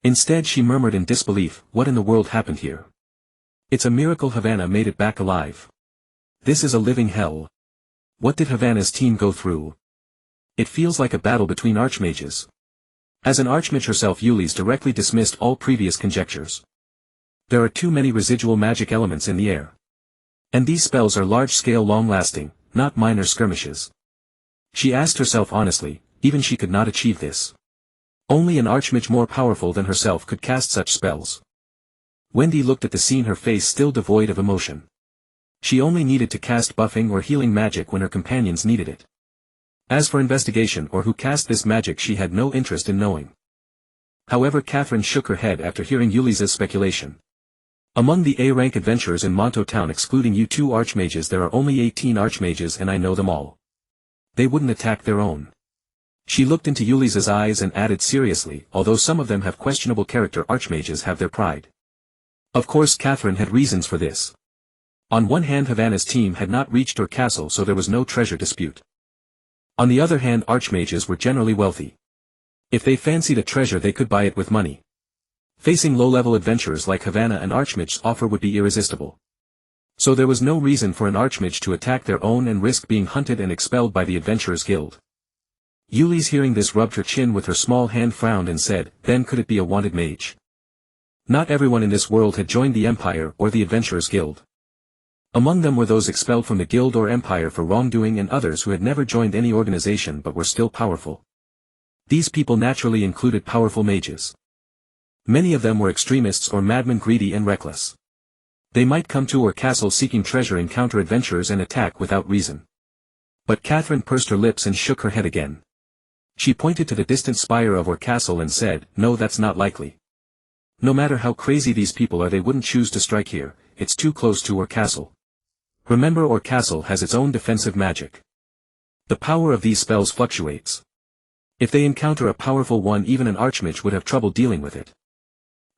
Instead she murmured in disbelief, "What in the world happened here? It's a miracle Havana made it back alive. This is a living hell. What did Havana's team go through?" It feels like a battle between archmages. As an archmage herself, Yuli's directly dismissed all previous conjectures. There are too many residual magic elements in the air. And these spells are large-scale, long-lasting, not minor skirmishes. She asked herself honestly, even she could not achieve this. Only an archmage more powerful than herself could cast such spells. Wendy looked at the scene, her face still devoid of emotion. She only needed to cast buffing or healing magic when her companions needed it. As for investigation or who cast this magic, she had no interest in knowing. However, Catherine shook her head after hearing Yuli's speculation. Among the A-rank adventurers in Monto Town, excluding you two archmages, there are only 18 archmages, and I know them all. They wouldn't attack their own. She looked into Yuli's eyes and added seriously, although some of them have questionable character, archmages have their pride. Of course, Catherine had reasons for this. On one hand, Havana's team had not reached her castle, so there was no treasure dispute. On the other hand, archmages were generally wealthy. If they fancied a treasure, they could buy it with money. Facing low-level adventurers like Havana, an archmage's offer would be irresistible. So there was no reason for an archmage to attack their own and risk being hunted and expelled by the Adventurers Guild. Yuli's hearing this rubbed her chin with her small hand, frowned and said, then could it be a wanted mage? Not everyone in this world had joined the Empire or the Adventurers Guild. Among them were those expelled from the guild or empire for wrongdoing, and others who had never joined any organization but were still powerful. These people naturally included powerful mages. Many of them were extremists or madmen, greedy and reckless. They might come to Orr Castle seeking treasure, encounter adventurers and attack without reason. But Catherine pursed her lips and shook her head again. She pointed to the distant spire of Orr Castle and said, no, that's not likely. No matter how crazy these people are, they wouldn't choose to strike here, it's too close to Orr Castle. Remember, Orr Castle has its own defensive magic. The power of these spells fluctuates. If they encounter a powerful one, even an archmage would have trouble dealing with it.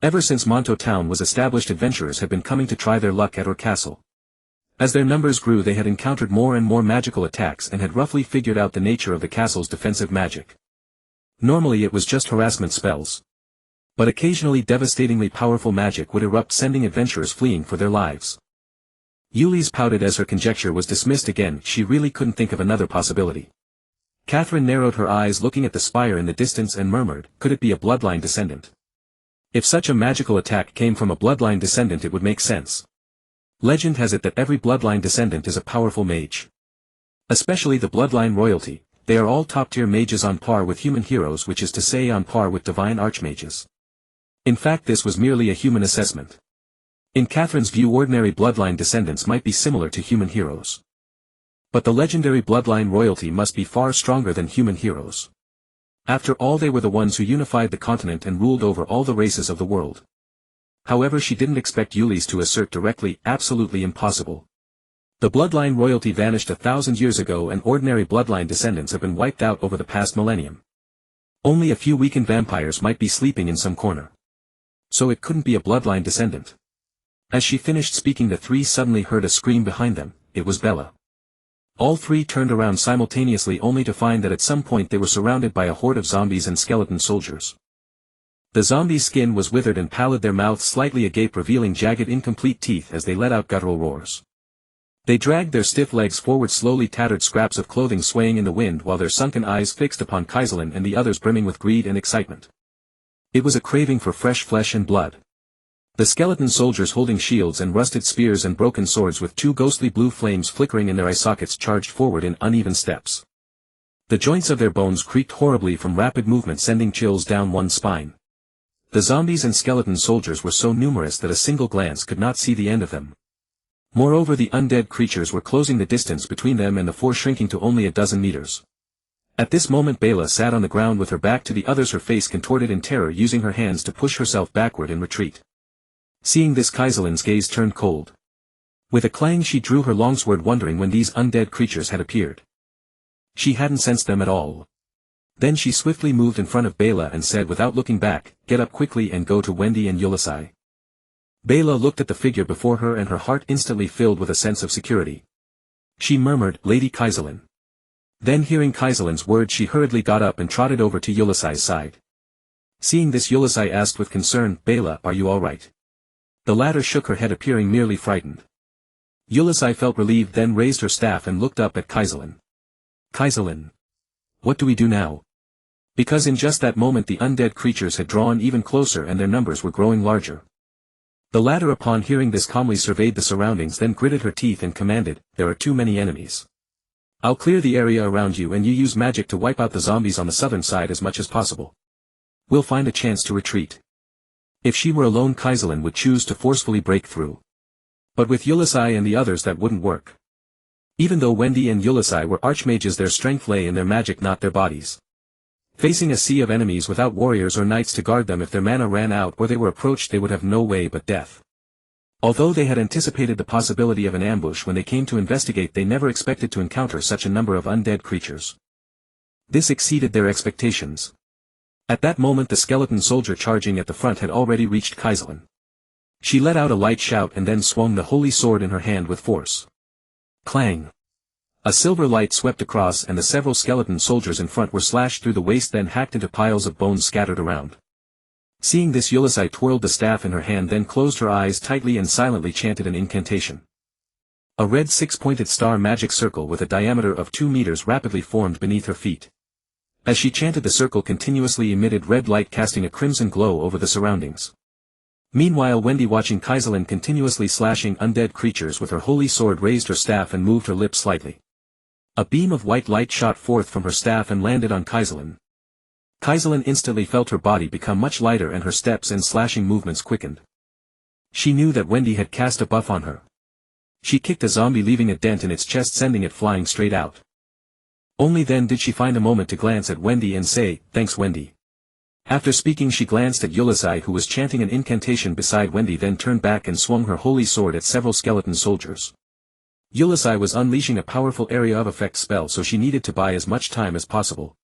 Ever since Monto Town was established, adventurers had been coming to try their luck at Orr Castle. As their numbers grew, they had encountered more and more magical attacks and had roughly figured out the nature of the castle's defensive magic. Normally it was just harassment spells. But occasionally devastatingly powerful magic would erupt, sending adventurers fleeing for their lives. Yuli's pouted as her conjecture was dismissed again. She really couldn't think of another possibility. Catherine narrowed her eyes, looking at the spire in the distance, and murmured, could it be a bloodline descendant? If such a magical attack came from a bloodline descendant, it would make sense. Legend has it that every bloodline descendant is a powerful mage. Especially the bloodline royalty, they are all top-tier mages on par with human heroes, which is to say on par with divine archmages. In fact, this was merely a human assessment. In Catherine's view, ordinary bloodline descendants might be similar to human heroes. But the legendary bloodline royalty must be far stronger than human heroes. After all, they were the ones who unified the continent and ruled over all the races of the world. However, she didn't expect Yuli's to assert directly, absolutely impossible. The bloodline royalty vanished 1,000 years ago, and ordinary bloodline descendants have been wiped out over the past millennium. Only a few weakened vampires might be sleeping in some corner. So it couldn't be a bloodline descendant. As she finished speaking, the three suddenly heard a scream behind them. It was Bella. All three turned around simultaneously, only to find that at some point they were surrounded by a horde of zombies and skeleton soldiers. The zombies' skin was withered and pallid, their mouths slightly agape, revealing jagged, incomplete teeth as they let out guttural roars. They dragged their stiff legs forward, slowly, tattered scraps of clothing swaying in the wind, while their sunken eyes fixed upon Kaiselin and the others, brimming with greed and excitement. It was a craving for fresh flesh and blood. The skeleton soldiers, holding shields and rusted spears and broken swords with two ghostly blue flames flickering in their eye sockets, charged forward in uneven steps. The joints of their bones creaked horribly from rapid movement, sending chills down one's spine. The zombies and skeleton soldiers were so numerous that a single glance could not see the end of them. Moreover, the undead creatures were closing the distance between them and the four, shrinking to only a dozen meters. At this moment, Bela sat on the ground with her back to the others, her face contorted in terror, using her hands to push herself backward in retreat. Seeing this, Kaiselin's gaze turned cold. With a clang, she drew her longsword, wondering when these undead creatures had appeared. She hadn't sensed them at all. Then she swiftly moved in front of Bela and said without looking back, "Get up quickly and go to Wendy and Yulisai." Bela looked at the figure before her and her heart instantly filled with a sense of security. She murmured, "Lady Kaiselin." Then, hearing Kaiselin's words, she hurriedly got up and trotted over to Yulisai's side. Seeing this, Yulisai asked with concern, "Bela, are you all right?" The latter shook her head, appearing merely frightened. Yulisai felt relieved, then raised her staff and looked up at Kaiselin. "Kaiselin. What do we do now? Because in just that moment the undead creatures had drawn even closer and their numbers were growing larger. The latter upon hearing this calmly surveyed the surroundings, then gritted her teeth and commanded, "There are too many enemies. I'll clear the area around you and you use magic to wipe out the zombies on the southern side as much as possible. We'll find a chance to retreat." If she were alone, Kaiselin would choose to forcefully break through. But with Yulisai and the others that wouldn't work. Even though Wendy and Yulisai were archmages, their strength lay in their magic, not their bodies. Facing a sea of enemies without warriors or knights to guard them, if their mana ran out or they were approached, they would have no way but death. Although they had anticipated the possibility of an ambush when they came to investigate, they never expected to encounter such a number of undead creatures. This exceeded their expectations. At that moment the skeleton soldier charging at the front had already reached Kaiselin. She let out a light shout and then swung the holy sword in her hand with force. Clang! A silver light swept across and the several skeleton soldiers in front were slashed through the waist, then hacked into piles of bones scattered around. Seeing this, Yulisai twirled the staff in her hand, then closed her eyes tightly and silently chanted an incantation. A red six-pointed star magic circle with a diameter of 2 meters rapidly formed beneath her feet. As she chanted, the circle continuously emitted red light, casting a crimson glow over the surroundings. Meanwhile, Wendy, watching Kaiselin continuously slashing undead creatures with her holy sword, raised her staff and moved her lips slightly. A beam of white light shot forth from her staff and landed on Kaiselin. Kaiselin instantly felt her body become much lighter and her steps and slashing movements quickened. She knew that Wendy had cast a buff on her. She kicked a zombie, leaving a dent in its chest, sending it flying straight out. Only then did she find a moment to glance at Wendy and say, "Thanks, Wendy." After speaking, she glanced at Yulisai, who was chanting an incantation beside Wendy, then turned back and swung her holy sword at several skeleton soldiers. Yulisai was unleashing a powerful area of effect spell, so she needed to buy as much time as possible.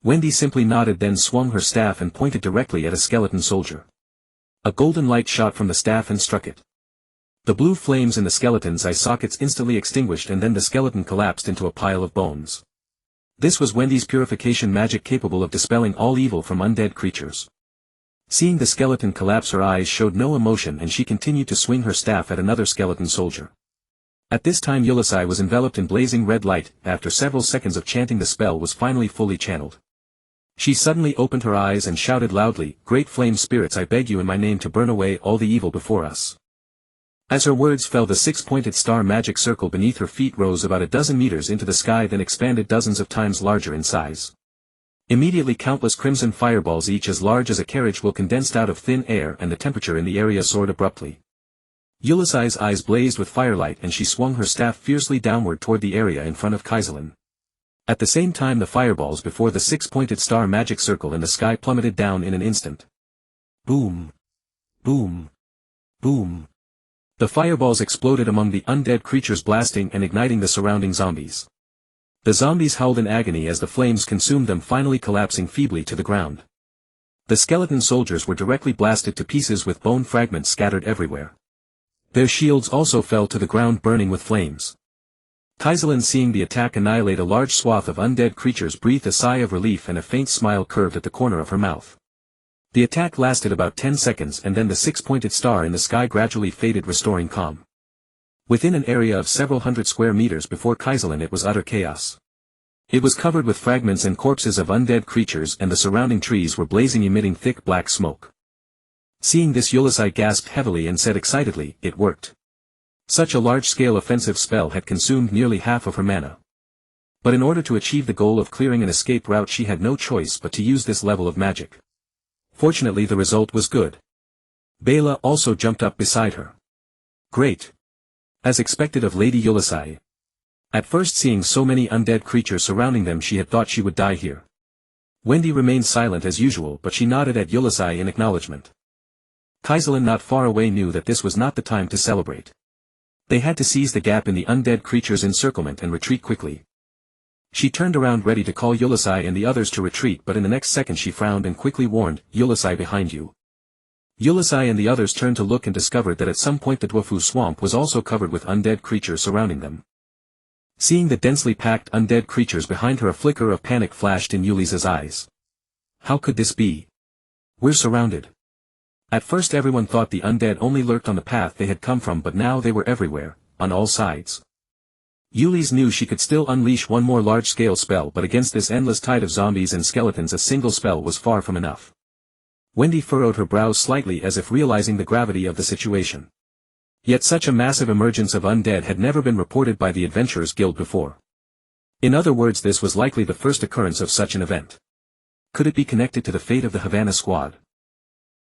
Wendy simply nodded, then swung her staff and pointed directly at a skeleton soldier. A golden light shot from the staff and struck it. The blue flames in the skeleton's eye sockets instantly extinguished, and then the skeleton collapsed into a pile of bones. This was Wendy's purification magic, capable of dispelling all evil from undead creatures. Seeing the skeleton collapse, her eyes showed no emotion and she continued to swing her staff at another skeleton soldier. At this time Yulisai was enveloped in blazing red light. After several seconds of chanting, the spell was finally fully channeled. She suddenly opened her eyes and shouted loudly, "Great flame spirits, I beg you in my name to burn away all the evil before us." As her words fell, the six-pointed star magic circle beneath her feet rose about a dozen meters into the sky, then expanded dozens of times larger in size. Immediately countless crimson fireballs, each as large as a carriage, will condensed out of thin air, and the temperature in the area soared abruptly. Yulisai's eyes blazed with firelight and she swung her staff fiercely downward toward the area in front of Kaiselin. At the same time, the fireballs before the six-pointed star magic circle in the sky plummeted down in an instant. Boom! Boom! Boom! The fireballs exploded among the undead creatures, blasting and igniting the surrounding zombies. The zombies howled in agony as the flames consumed them, finally collapsing feebly to the ground. The skeleton soldiers were directly blasted to pieces with bone fragments scattered everywhere. Their shields also fell to the ground, burning with flames. Kaiselin, seeing the attack annihilate a large swath of undead creatures, breathed a sigh of relief and a faint smile curved at the corner of her mouth. The attack lasted about 10 seconds and then the six-pointed star in the sky gradually faded, restoring calm. Within an area of several hundred square meters before Kaiselin, it was utter chaos. It was covered with fragments and corpses of undead creatures, and the surrounding trees were blazing, emitting thick black smoke. Seeing this, Yulisai gasped heavily and said excitedly, "It worked." Such a large-scale offensive spell had consumed nearly half of her mana. But in order to achieve the goal of clearing an escape route, she had no choice but to use this level of magic. Fortunately, the result was good. Bela also jumped up beside her. "Great." As expected of Lady Yulisai. At first, seeing so many undead creatures surrounding them, she had thought she would die here. Wendy remained silent as usual, but she nodded at Yulisai in acknowledgement. Kaiselin, not far away, knew that this was not the time to celebrate. They had to seize the gap in the undead creature's encirclement and retreat quickly. She turned around ready to call Yulisai and the others to retreat, but in the next second she frowned and quickly warned, "Yulisai, behind you." Yulisai and the others turned to look and discovered that at some point the Dwafu swamp was also covered with undead creatures surrounding them. Seeing the densely packed undead creatures behind her, a flicker of panic flashed in Yulisa's eyes. How could this be? We're surrounded. At first everyone thought the undead only lurked on the path they had come from, but now they were everywhere, on all sides. Yuli's knew she could still unleash one more large-scale spell, but against this endless tide of zombies and skeletons a single spell was far from enough. Wendy furrowed her brows slightly as if realizing the gravity of the situation. Yet such a massive emergence of undead had never been reported by the Adventurers Guild before. In other words, this was likely the first occurrence of such an event. Could it be connected to the fate of the Havana squad?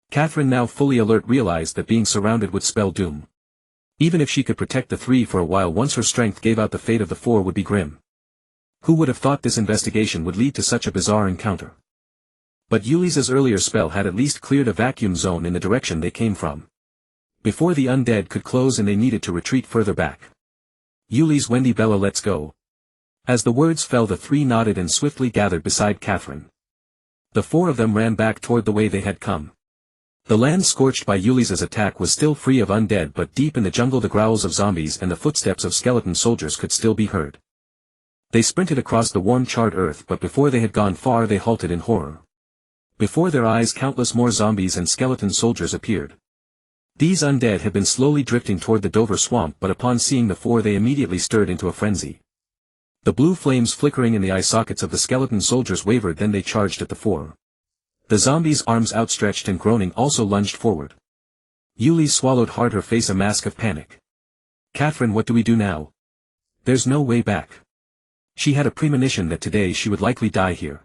Catherine, now fully alert, realized that being surrounded would spell doom. Even if she could protect the three for a while, once her strength gave out, the fate of the four would be grim. Who would have thought this investigation would lead to such a bizarre encounter? But Yuli's earlier spell had at least cleared a vacuum zone in the direction they came from. Before the undead could close and they needed to retreat further back. Yuli's Wendy, Bella, let's go. As the words fell, the three nodded and swiftly gathered beside Catherine. The four of them ran back toward the way they had come. The land scorched by Yuli's attack was still free of undead, but deep in the jungle the growls of zombies and the footsteps of skeleton soldiers could still be heard. They sprinted across the warm charred earth, but before they had gone far they halted in horror. Before their eyes countless more zombies and skeleton soldiers appeared. These undead had been slowly drifting toward the Dover swamp, but upon seeing the four they immediately stirred into a frenzy. The blue flames flickering in the eye sockets of the skeleton soldiers wavered, then they charged at the four. The zombies, arms outstretched and groaning, also lunged forward. Yuli swallowed hard, her face a mask of panic. Catherine, what do we do now? There's no way back. She had a premonition that today she would likely die here.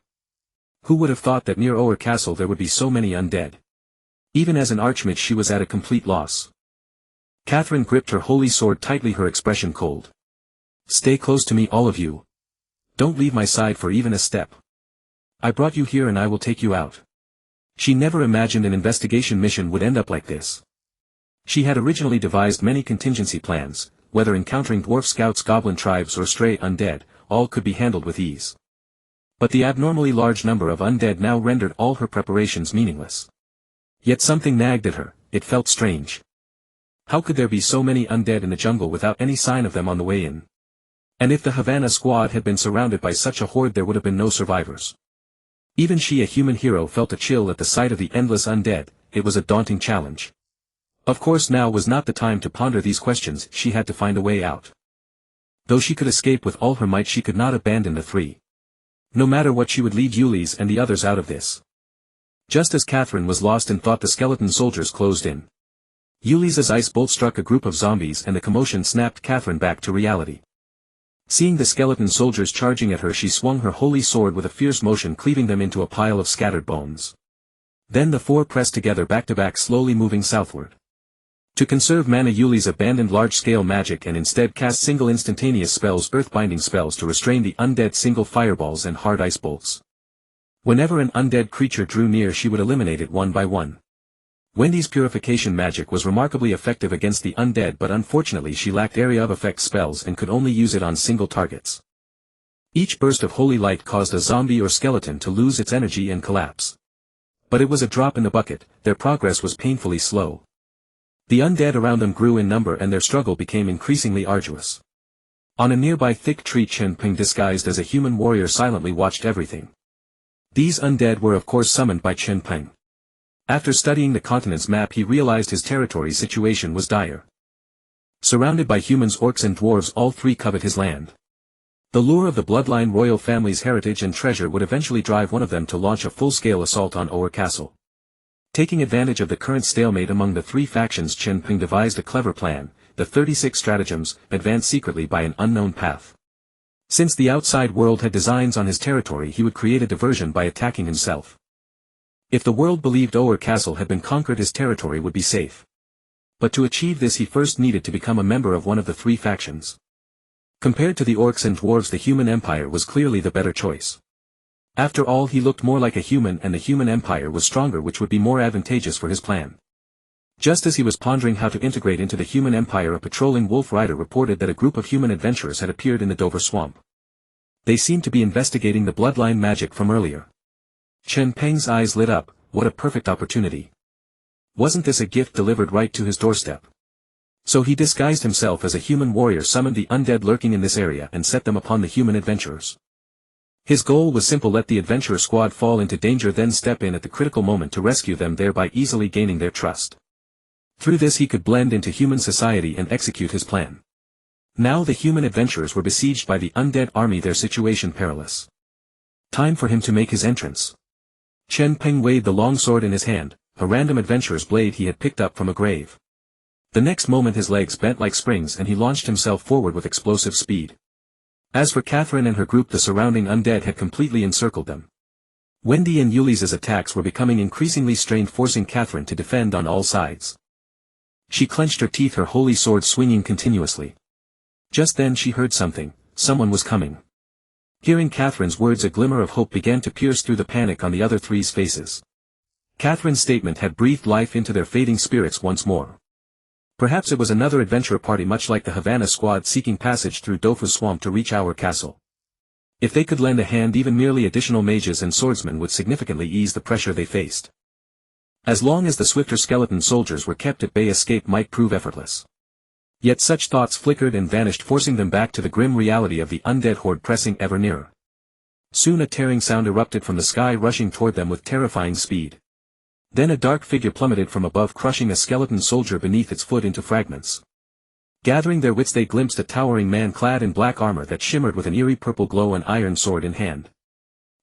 Who would have thought that near Orr Castle there would be so many undead? Even as an archmage she was at a complete loss. Catherine gripped her holy sword tightly, her expression cold. Stay close to me, all of you. Don't leave my side for even a step. I brought you here and I will take you out. She never imagined an investigation mission would end up like this. She had originally devised many contingency plans, whether encountering dwarf scouts, goblin tribes or stray undead, all could be handled with ease. But the abnormally large number of undead now rendered all her preparations meaningless. Yet something nagged at her, it felt strange. How could there be so many undead in the jungle without any sign of them on the way in? And if the Havana squad had been surrounded by such a horde, there would have been no survivors. Even she, a human hero, felt a chill at the sight of the endless undead. It was a daunting challenge. Of course now was not the time to ponder these questions, she had to find a way out. Though she could escape with all her might, she could not abandon the three. No matter what, she would lead Yuli's and the others out of this. Just as Catherine was lost in thought, the skeleton soldiers closed in. Yuli's ice bolt struck a group of zombies and the commotion snapped Catherine back to reality. Seeing the skeleton soldiers charging at her, she swung her holy sword with a fierce motion, cleaving them into a pile of scattered bones. Then the four pressed together back to back, slowly moving southward. To conserve mana, Yuli's abandoned large-scale magic and instead cast single instantaneous spells, earth-binding spells, to restrain the undead, single fireballs and hard ice bolts. Whenever an undead creature drew near, she would eliminate it one by one. Wendy's purification magic was remarkably effective against the undead, but unfortunately she lacked area of effect spells and could only use it on single targets. Each burst of holy light caused a zombie or skeleton to lose its energy and collapse. But it was a drop in the bucket, their progress was painfully slow. The undead around them grew in number and their struggle became increasingly arduous. On a nearby thick tree, Chen Peng, disguised as a human warrior, silently watched everything. These undead were of course summoned by Chen Peng. After studying the continent's map, he realized his territory's situation was dire. Surrounded by humans, orcs and dwarves, all three covet his land. The lure of the bloodline royal family's heritage and treasure would eventually drive one of them to launch a full-scale assault on Orr Castle. Taking advantage of the current stalemate among the three factions, Chen Peng devised a clever plan, the 36 stratagems, advance secretly by an unknown path. Since the outside world had designs on his territory, he would create a diversion by attacking himself. If the world believed Orr Castle had been conquered, his territory would be safe. But to achieve this he first needed to become a member of one of the three factions. Compared to the orcs and dwarves, the human empire was clearly the better choice. After all, he looked more like a human and the human empire was stronger, which would be more advantageous for his plan. Just as he was pondering how to integrate into the human empire, a patrolling wolf rider reported that a group of human adventurers had appeared in the Dover swamp. They seemed to be investigating the bloodline magic from earlier. Chen Peng's eyes lit up. What a perfect opportunity. Wasn't this a gift delivered right to his doorstep? So he disguised himself as a human warrior, summoned the undead lurking in this area and set them upon the human adventurers. His goal was simple: let the adventurer squad fall into danger, then step in at the critical moment to rescue them, thereby easily gaining their trust. Through this he could blend into human society and execute his plan. Now the human adventurers were besieged by the undead army, their situation perilous. Time for him to make his entrance. Chen Peng weighed the long sword in his hand, a random adventurer's blade he had picked up from a grave. The next moment his legs bent like springs and he launched himself forward with explosive speed. As for Catherine and her group, the surrounding undead had completely encircled them. Wendy and Yuli's attacks were becoming increasingly strained, forcing Catherine to defend on all sides. She clenched her teeth, her holy sword swinging continuously. Just then she heard something. Someone was coming. Hearing Catherine's words, a glimmer of hope began to pierce through the panic on the other three's faces. Catherine's statement had breathed life into their fading spirits once more. Perhaps it was another adventurer party, much like the Havana squad seeking passage through Dofu's swamp to reach our castle. If they could lend a hand, even merely additional mages and swordsmen would significantly ease the pressure they faced. As long as the swifter skeleton soldiers were kept at bay, escape might prove effortless. Yet such thoughts flickered and vanished, forcing them back to the grim reality of the undead horde pressing ever nearer. Soon a tearing sound erupted from the sky, rushing toward them with terrifying speed. Then a dark figure plummeted from above, crushing a skeleton soldier beneath its foot into fragments. Gathering their wits, they glimpsed a towering man clad in black armor that shimmered with an eerie purple glow, an iron sword in hand.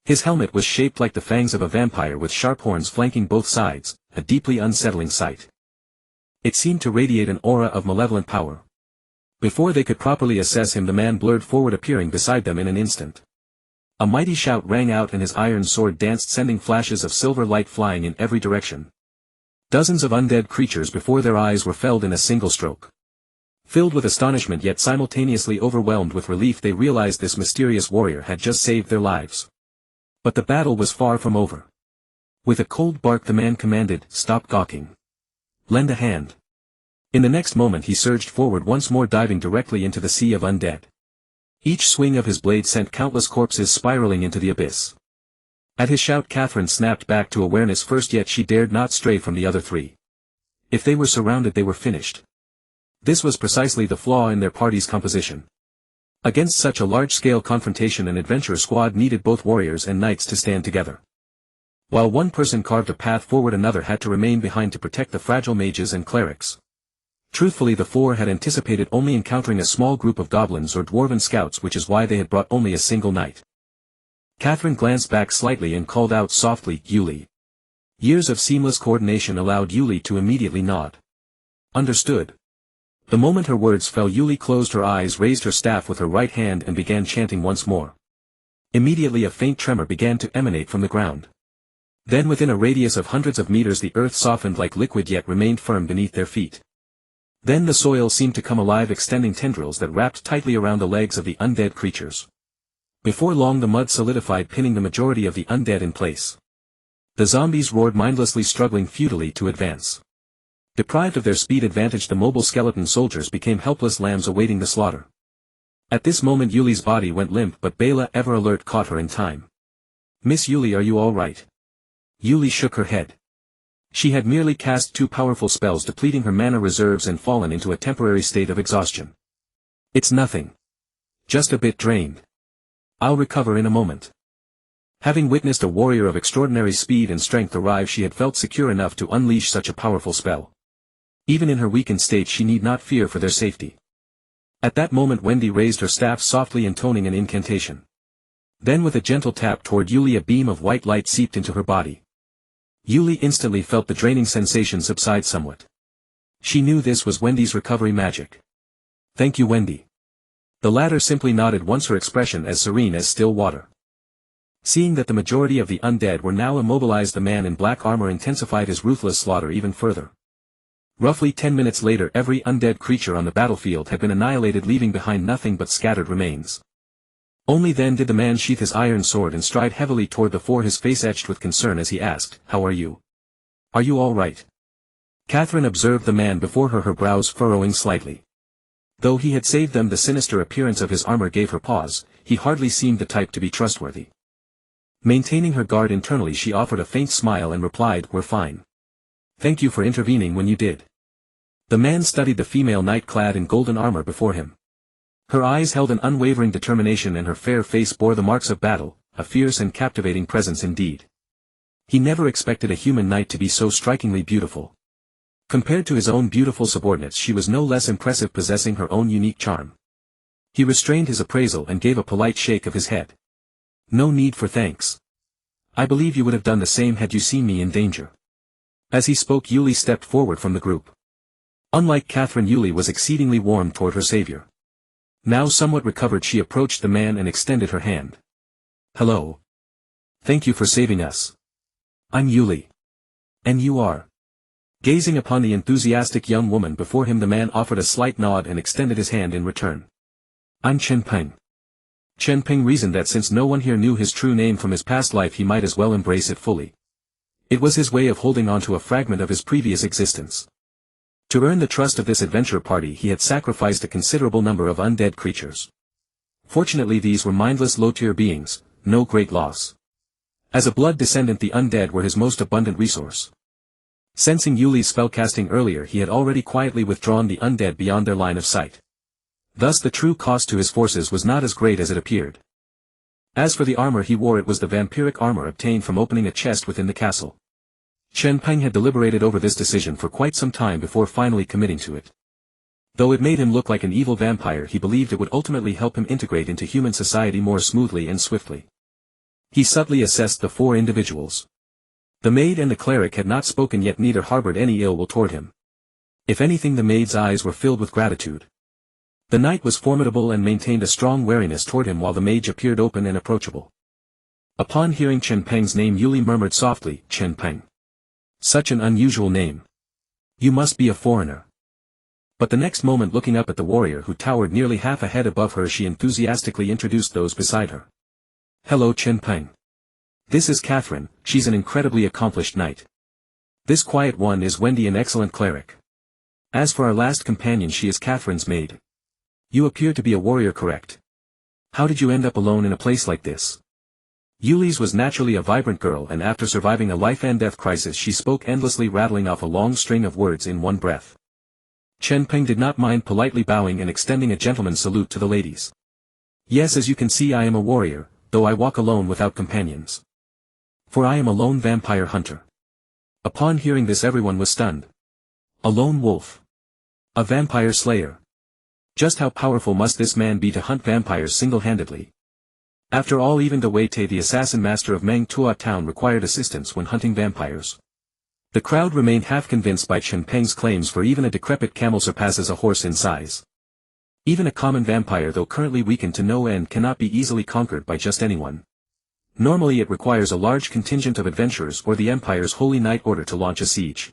His helmet was shaped like the fangs of a vampire, with sharp horns flanking both sides, a deeply unsettling sight. It seemed to radiate an aura of malevolent power. Before they could properly assess him, the man blurred forward, appearing beside them in an instant. A mighty shout rang out and his iron sword danced, sending flashes of silver light flying in every direction. Dozens of undead creatures before their eyes were felled in a single stroke. Filled with astonishment yet simultaneously overwhelmed with relief, they realized this mysterious warrior had just saved their lives. But the battle was far from over. With a cold bark the man commanded, "Stop gawking. Lend a hand." In the next moment he surged forward once more, diving directly into the sea of undead. Each swing of his blade sent countless corpses spiraling into the abyss. At his shout Catherine snapped back to awareness first, yet she dared not stray from the other three. If they were surrounded, they were finished. This was precisely the flaw in their party's composition. Against such a large-scale confrontation, an adventurer squad needed both warriors and knights to stand together. While one person carved a path forward, another had to remain behind to protect the fragile mages and clerics. Truthfully, the four had anticipated only encountering a small group of goblins or dwarven scouts, which is why they had brought only a single knight. Catherine glanced back slightly and called out softly, "Yuli." Years of seamless coordination allowed Yuli to immediately nod. Understood. The moment her words fell, Yuli closed her eyes, raised her staff with her right hand and began chanting once more. Immediately a faint tremor began to emanate from the ground. Then within a radius of hundreds of meters the earth softened like liquid, yet remained firm beneath their feet. Then the soil seemed to come alive, extending tendrils that wrapped tightly around the legs of the undead creatures. Before long the mud solidified, pinning the majority of the undead in place. The zombies roared mindlessly, struggling futilely to advance. Deprived of their speed advantage, the mobile skeleton soldiers became helpless lambs awaiting the slaughter. At this moment Yuli's body went limp, but Bela, ever alert, caught her in time. "Miss Yuli, are you all right?" Yuli shook her head. She had merely cast 2 powerful spells, depleting her mana reserves and fallen into a temporary state of exhaustion. "It's nothing. Just a bit drained. I'll recover in a moment." Having witnessed a warrior of extraordinary speed and strength arrive, she had felt secure enough to unleash such a powerful spell. Even in her weakened state she need not fear for their safety. At that moment Wendy raised her staff, softly intoning an incantation. Then with a gentle tap toward Yuli a beam of white light seeped into her body. Yuli instantly felt the draining sensation subside somewhat. She knew this was Wendy's recovery magic. "Thank you, Wendy." The latter simply nodded, once her expression as serene as still water. Seeing that the majority of the undead were now immobilized, the man in black armor intensified his ruthless slaughter even further. Roughly 10 minutes later every undead creature on the battlefield had been annihilated, leaving behind nothing but scattered remains. Only then did the man sheath his iron sword and stride heavily toward the four, his face etched with concern as he asked, "How are you? Are you all right?" Catherine observed the man before her, her brows furrowing slightly. Though he had saved them, the sinister appearance of his armor gave her pause. He hardly seemed the type to be trustworthy. Maintaining her guard internally, she offered a faint smile and replied, "We're fine. Thank you for intervening when you did." The man studied the female knight clad in golden armor before him. Her eyes held an unwavering determination and her fair face bore the marks of battle, a fierce and captivating presence indeed. He never expected a human knight to be so strikingly beautiful. Compared to his own beautiful subordinates she was no less impressive, possessing her own unique charm. He restrained his appraisal and gave a polite shake of his head. No need for thanks. I believe you would have done the same had you seen me in danger. As he spoke, Yuli stepped forward from the group. Unlike Catherine, Yuli was exceedingly warm toward her savior. Now somewhat recovered, she approached the man and extended her hand. Hello. Thank you for saving us. I'm Yuli. And you are? Gazing upon the enthusiastic young woman before him, the man offered a slight nod and extended his hand in return. I'm Chen Peng. Chen Peng reasoned that since no one here knew his true name from his past life, he might as well embrace it fully. It was his way of holding on to a fragment of his previous existence. To earn the trust of this adventure party, he had sacrificed a considerable number of undead creatures. Fortunately, these were mindless low-tier beings, no great loss. As a blood descendant, the undead were his most abundant resource. Sensing Yuli's spellcasting earlier, he had already quietly withdrawn the undead beyond their line of sight. Thus the true cost to his forces was not as great as it appeared. As for the armor he wore, it was the vampiric armor obtained from opening a chest within the castle. Chen Peng had deliberated over this decision for quite some time before finally committing to it. Though it made him look like an evil vampire, he believed it would ultimately help him integrate into human society more smoothly and swiftly. He subtly assessed the four individuals. The maid and the cleric had not spoken yet, neither harbored any ill will toward him. If anything, the maid's eyes were filled with gratitude. The knight was formidable and maintained a strong wariness toward him, while the mage appeared open and approachable. Upon hearing Chen Peng's name, Yuli murmured softly, Chen Peng. Such an unusual name. You must be a foreigner. But the next moment, looking up at the warrior who towered nearly half a head above her, she enthusiastically introduced those beside her. Hello, Chen Peng. This is Catherine, she's an incredibly accomplished knight. This quiet one is Wendy, an excellent cleric. As for our last companion, she is Catherine's maid. You appear to be a warrior, correct? How did you end up alone in a place like this? Yuli's was naturally a vibrant girl, and after surviving a life-and-death crisis, she spoke endlessly, rattling off a long string of words in one breath. Chen Peng did not mind politely bowing and extending a gentleman's salute to the ladies. Yes, as you can see, I am a warrior, though I walk alone without companions. For I am a lone vampire hunter. Upon hearing this, everyone was stunned. A lone wolf. A vampire slayer. Just how powerful must this man be to hunt vampires single-handedly? After all, even the Weite, the assassin master of Meng Tua town, required assistance when hunting vampires. The crowd remained half convinced by Chen Peng's claims, for even a decrepit camel surpasses a horse in size. Even a common vampire, though currently weakened to no end, cannot be easily conquered by just anyone. Normally it requires a large contingent of adventurers or the Empire's Holy Knight Order to launch a siege.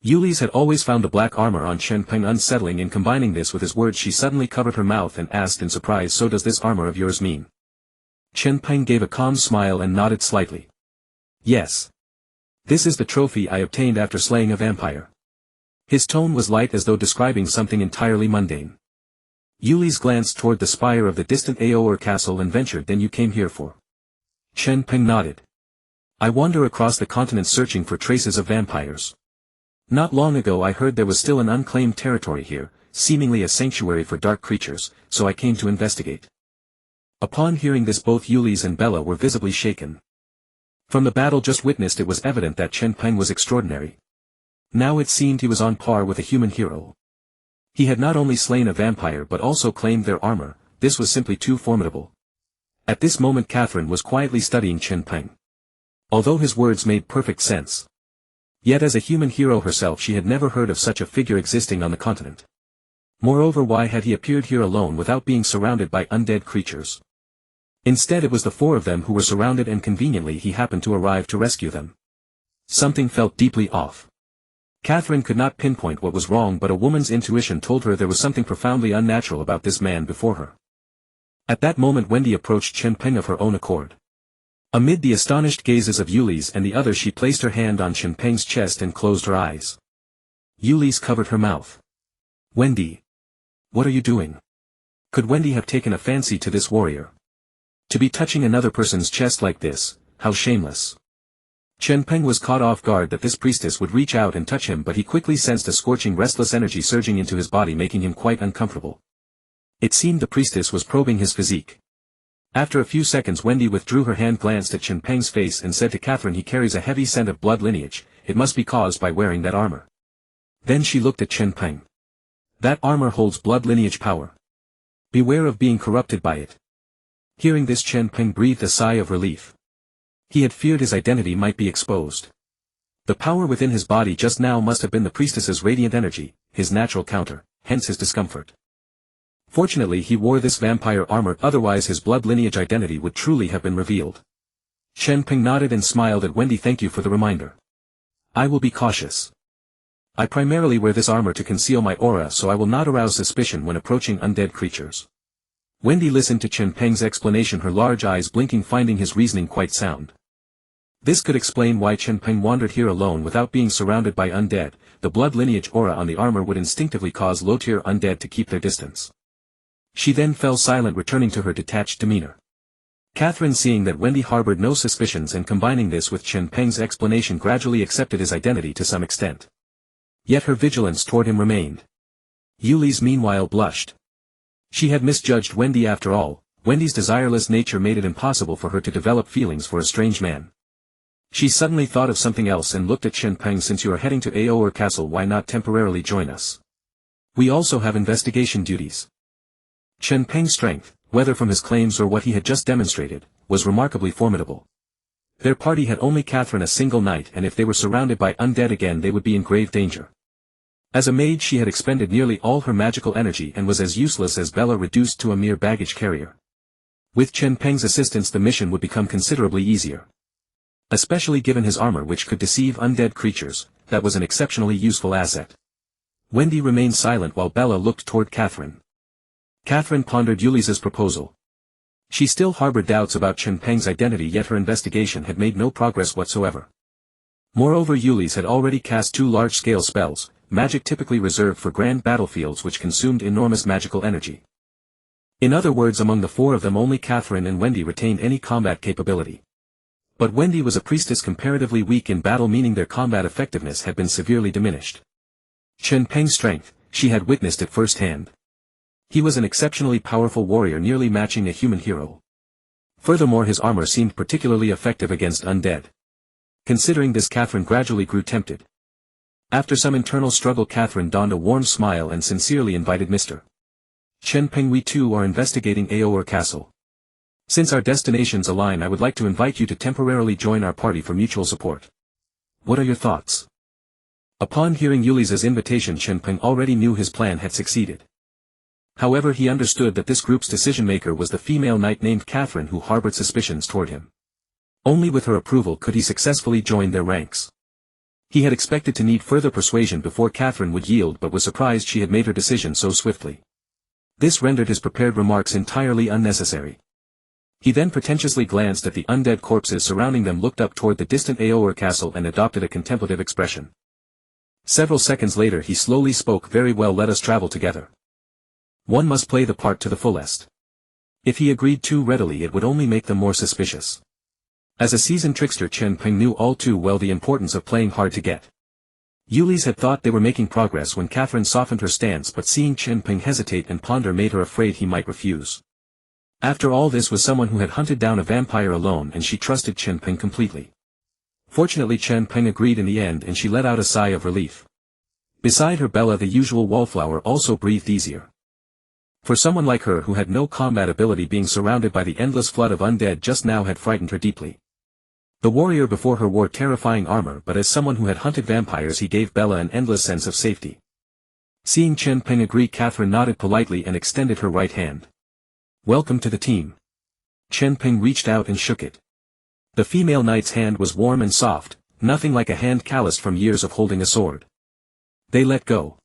Yuli's had always found the black armor on Chen Peng unsettling, and combining this with his words, she suddenly covered her mouth and asked in surprise, So does this armor of yours mean? Chen Peng gave a calm smile and nodded slightly. Yes. This is the trophy I obtained after slaying a vampire. His tone was light, as though describing something entirely mundane. Yuli's glanced toward the spire of the distant Aoer castle and ventured, Then you came here for? Chen Peng nodded. I wander across the continent searching for traces of vampires. Not long ago I heard there was still an unclaimed territory here, seemingly a sanctuary for dark creatures, so I came to investigate. Upon hearing this, both Yuli's and Bella were visibly shaken. From the battle just witnessed, it was evident that Chen Peng was extraordinary. Now it seemed he was on par with a human hero. He had not only slain a vampire but also claimed their armor. This was simply too formidable. At this moment Catherine was quietly studying Chen Peng. Although his words made perfect sense. Yet as a human hero herself, she had never heard of such a figure existing on the continent. Moreover, why had he appeared here alone without being surrounded by undead creatures? Instead, it was the four of them who were surrounded, and conveniently he happened to arrive to rescue them. Something felt deeply off. Catherine could not pinpoint what was wrong, but a woman's intuition told her there was something profoundly unnatural about this man before her. At that moment Wendy approached Chen Peng of her own accord. Amid the astonished gazes of Yuli's and the others, she placed her hand on Chen Peng's chest and closed her eyes. Yuli's covered her mouth. Wendy. What are you doing? Could Wendy have taken a fancy to this warrior? To be touching another person's chest like this, how shameless. Chen Peng was caught off guard that this priestess would reach out and touch him, but he quickly sensed a scorching, restless energy surging into his body, making him quite uncomfortable. It seemed the priestess was probing his physique. After a few seconds Wendy withdrew her hand, glanced at Chen Peng's face and said to Catherine, He carries a heavy scent of blood lineage, it must be caused by wearing that armor. Then she looked at Chen Peng. That armor holds blood lineage power. Beware of being corrupted by it. Hearing this, Chen Peng breathed a sigh of relief. He had feared his identity might be exposed. The power within his body just now must have been the priestess's radiant energy, his natural counter, hence his discomfort. Fortunately he wore this vampire armor, otherwise his blood lineage identity would truly have been revealed. Chen Peng nodded and smiled at Wendy. Thank you for the reminder. I will be cautious. I primarily wear this armor to conceal my aura, so I will not arouse suspicion when approaching undead creatures. Wendy listened to Chen Peng's explanation, her large eyes blinking, finding his reasoning quite sound. This could explain why Chen Peng wandered here alone without being surrounded by undead. The blood lineage aura on the armor would instinctively cause low-tier undead to keep their distance. She then fell silent, returning to her detached demeanor. Catherine, seeing that Wendy harbored no suspicions and combining this with Chen Peng's explanation, gradually accepted his identity to some extent. Yet her vigilance toward him remained. Yuli's meanwhile blushed. She had misjudged Wendy after all. Wendy's desireless nature made it impossible for her to develop feelings for a strange man. She suddenly thought of something else and looked at Chen Peng. Since you are heading to Orr Castle, why not temporarily join us? We also have investigation duties. Chen Peng's strength, whether from his claims or what he had just demonstrated, was remarkably formidable. Their party had only Catherine a single night, and if they were surrounded by undead again they would be in grave danger. As a mage she had expended nearly all her magical energy and was as useless as Bella, reduced to a mere baggage carrier. With Chen Peng's assistance the mission would become considerably easier. Especially given his armor, which could deceive undead creatures, that was an exceptionally useful asset. Wendy remained silent while Bella looked toward Catherine. Catherine pondered Ulise's proposal. She still harbored doubts about Chen Peng's identity, yet her investigation had made no progress whatsoever. Moreover, Ulise had already cast 2 large-scale spells, magic typically reserved for grand battlefields, which consumed enormous magical energy. In other words, among the 4 of them only Catherine and Wendy retained any combat capability. But Wendy was a priestess comparatively weak in battle, meaning their combat effectiveness had been severely diminished. Chen Peng's strength, she had witnessed it firsthand. He was an exceptionally powerful warrior, nearly matching a human hero. Furthermore, his armor seemed particularly effective against undead. Considering this, Catherine gradually grew tempted. After some internal struggle, Catherine donned a warm smile and sincerely invited Mr. Chen Peng. We too are investigating Orr Castle. Since our destinations align, I would like to invite you to temporarily join our party for mutual support. What are your thoughts? Upon hearing Ulise's invitation, Chen Peng already knew his plan had succeeded. However, he understood that this group's decision-maker was the female knight named Catherine, who harbored suspicions toward him. Only with her approval could he successfully join their ranks. He had expected to need further persuasion before Catherine would yield, but was surprised she had made her decision so swiftly. This rendered his prepared remarks entirely unnecessary. He then pretentiously glanced at the undead corpses surrounding them, looked up toward the distant Orr Castle and adopted a contemplative expression. Several seconds later he slowly spoke. Very well, let us travel together. One must play the part to the fullest. If he agreed too readily it would only make them more suspicious. As a seasoned trickster, Chen Peng knew all too well the importance of playing hard to get. Ulise had thought they were making progress when Catherine softened her stance, but seeing Chen Peng hesitate and ponder made her afraid he might refuse. After all, this was someone who had hunted down a vampire alone, and she trusted Chen Peng completely. Fortunately, Chen Peng agreed in the end, and she let out a sigh of relief. Beside her, Bella, the usual wallflower, also breathed easier. For someone like her who had no combat ability, being surrounded by the endless flood of undead just now had frightened her deeply. The warrior before her wore terrifying armor, but as someone who had hunted vampires he gave Bella an endless sense of safety. Seeing Chen Peng agree, Catherine nodded politely and extended her right hand. Welcome to the team. Chen Peng reached out and shook it. The female knight's hand was warm and soft, nothing like a hand calloused from years of holding a sword. They let go.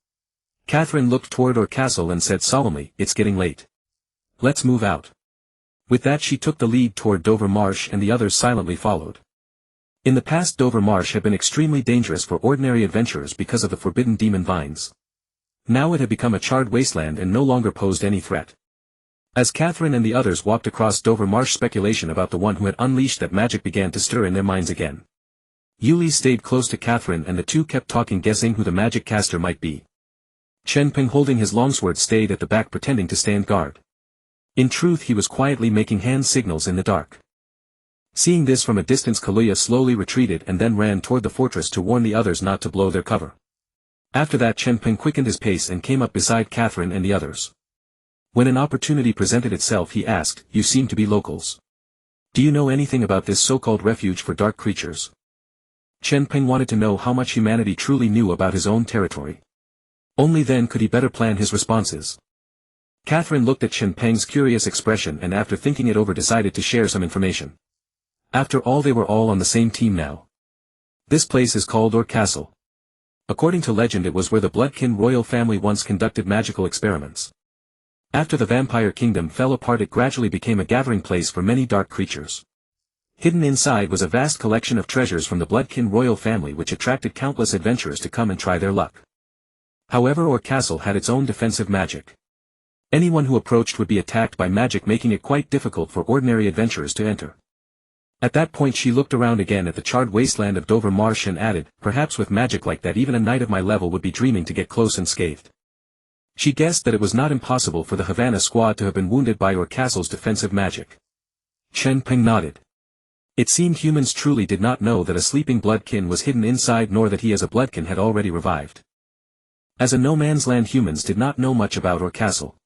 Catherine looked toward Orr Castle and said solemnly, "It's getting late. Let's move out." With that she took the lead toward Dover Marsh, and the others silently followed. In the past, Dover Marsh had been extremely dangerous for ordinary adventurers because of the forbidden demon vines. Now it had become a charred wasteland and no longer posed any threat. As Catherine and the others walked across Dover Marsh, speculation about the one who had unleashed that magic began to stir in their minds again. Ulise stayed close to Catherine and the two kept talking, guessing who the magic caster might be. Chen Peng, holding his longsword, stayed at the back pretending to stand guard. In truth, he was quietly making hand signals in the dark. Seeing this from a distance, Kaluya slowly retreated and then ran toward the fortress to warn the others not to blow their cover. After that, Chen Peng quickened his pace and came up beside Catherine and the others. When an opportunity presented itself he asked, "You seem to be locals. Do you know anything about this so-called refuge for dark creatures?" Chen Peng wanted to know how much humanity truly knew about his own territory. Only then could he better plan his responses. Catherine looked at Chen Peng's curious expression and after thinking it over decided to share some information. After all, they were all on the same team now. This place is called Orr Castle. According to legend, it was where the Bloodkin royal family once conducted magical experiments. After the vampire kingdom fell apart, it gradually became a gathering place for many dark creatures. Hidden inside was a vast collection of treasures from the Bloodkin royal family which attracted countless adventurers to come and try their luck. However, Orr Castle had its own defensive magic. Anyone who approached would be attacked by magic, making it quite difficult for ordinary adventurers to enter. At that point she looked around again at the charred wasteland of Dover Marsh and added, "Perhaps with magic like that even a knight of my level would be dreaming to get close unscathed." She guessed that it was not impossible for the Havana squad to have been wounded by Orr Castle's defensive magic. Chen Peng nodded. It seemed humans truly did not know that a sleeping bloodkin was hidden inside, nor that he as a bloodkin had already revived. As a no-man's land, humans did not know much about Orr Castle.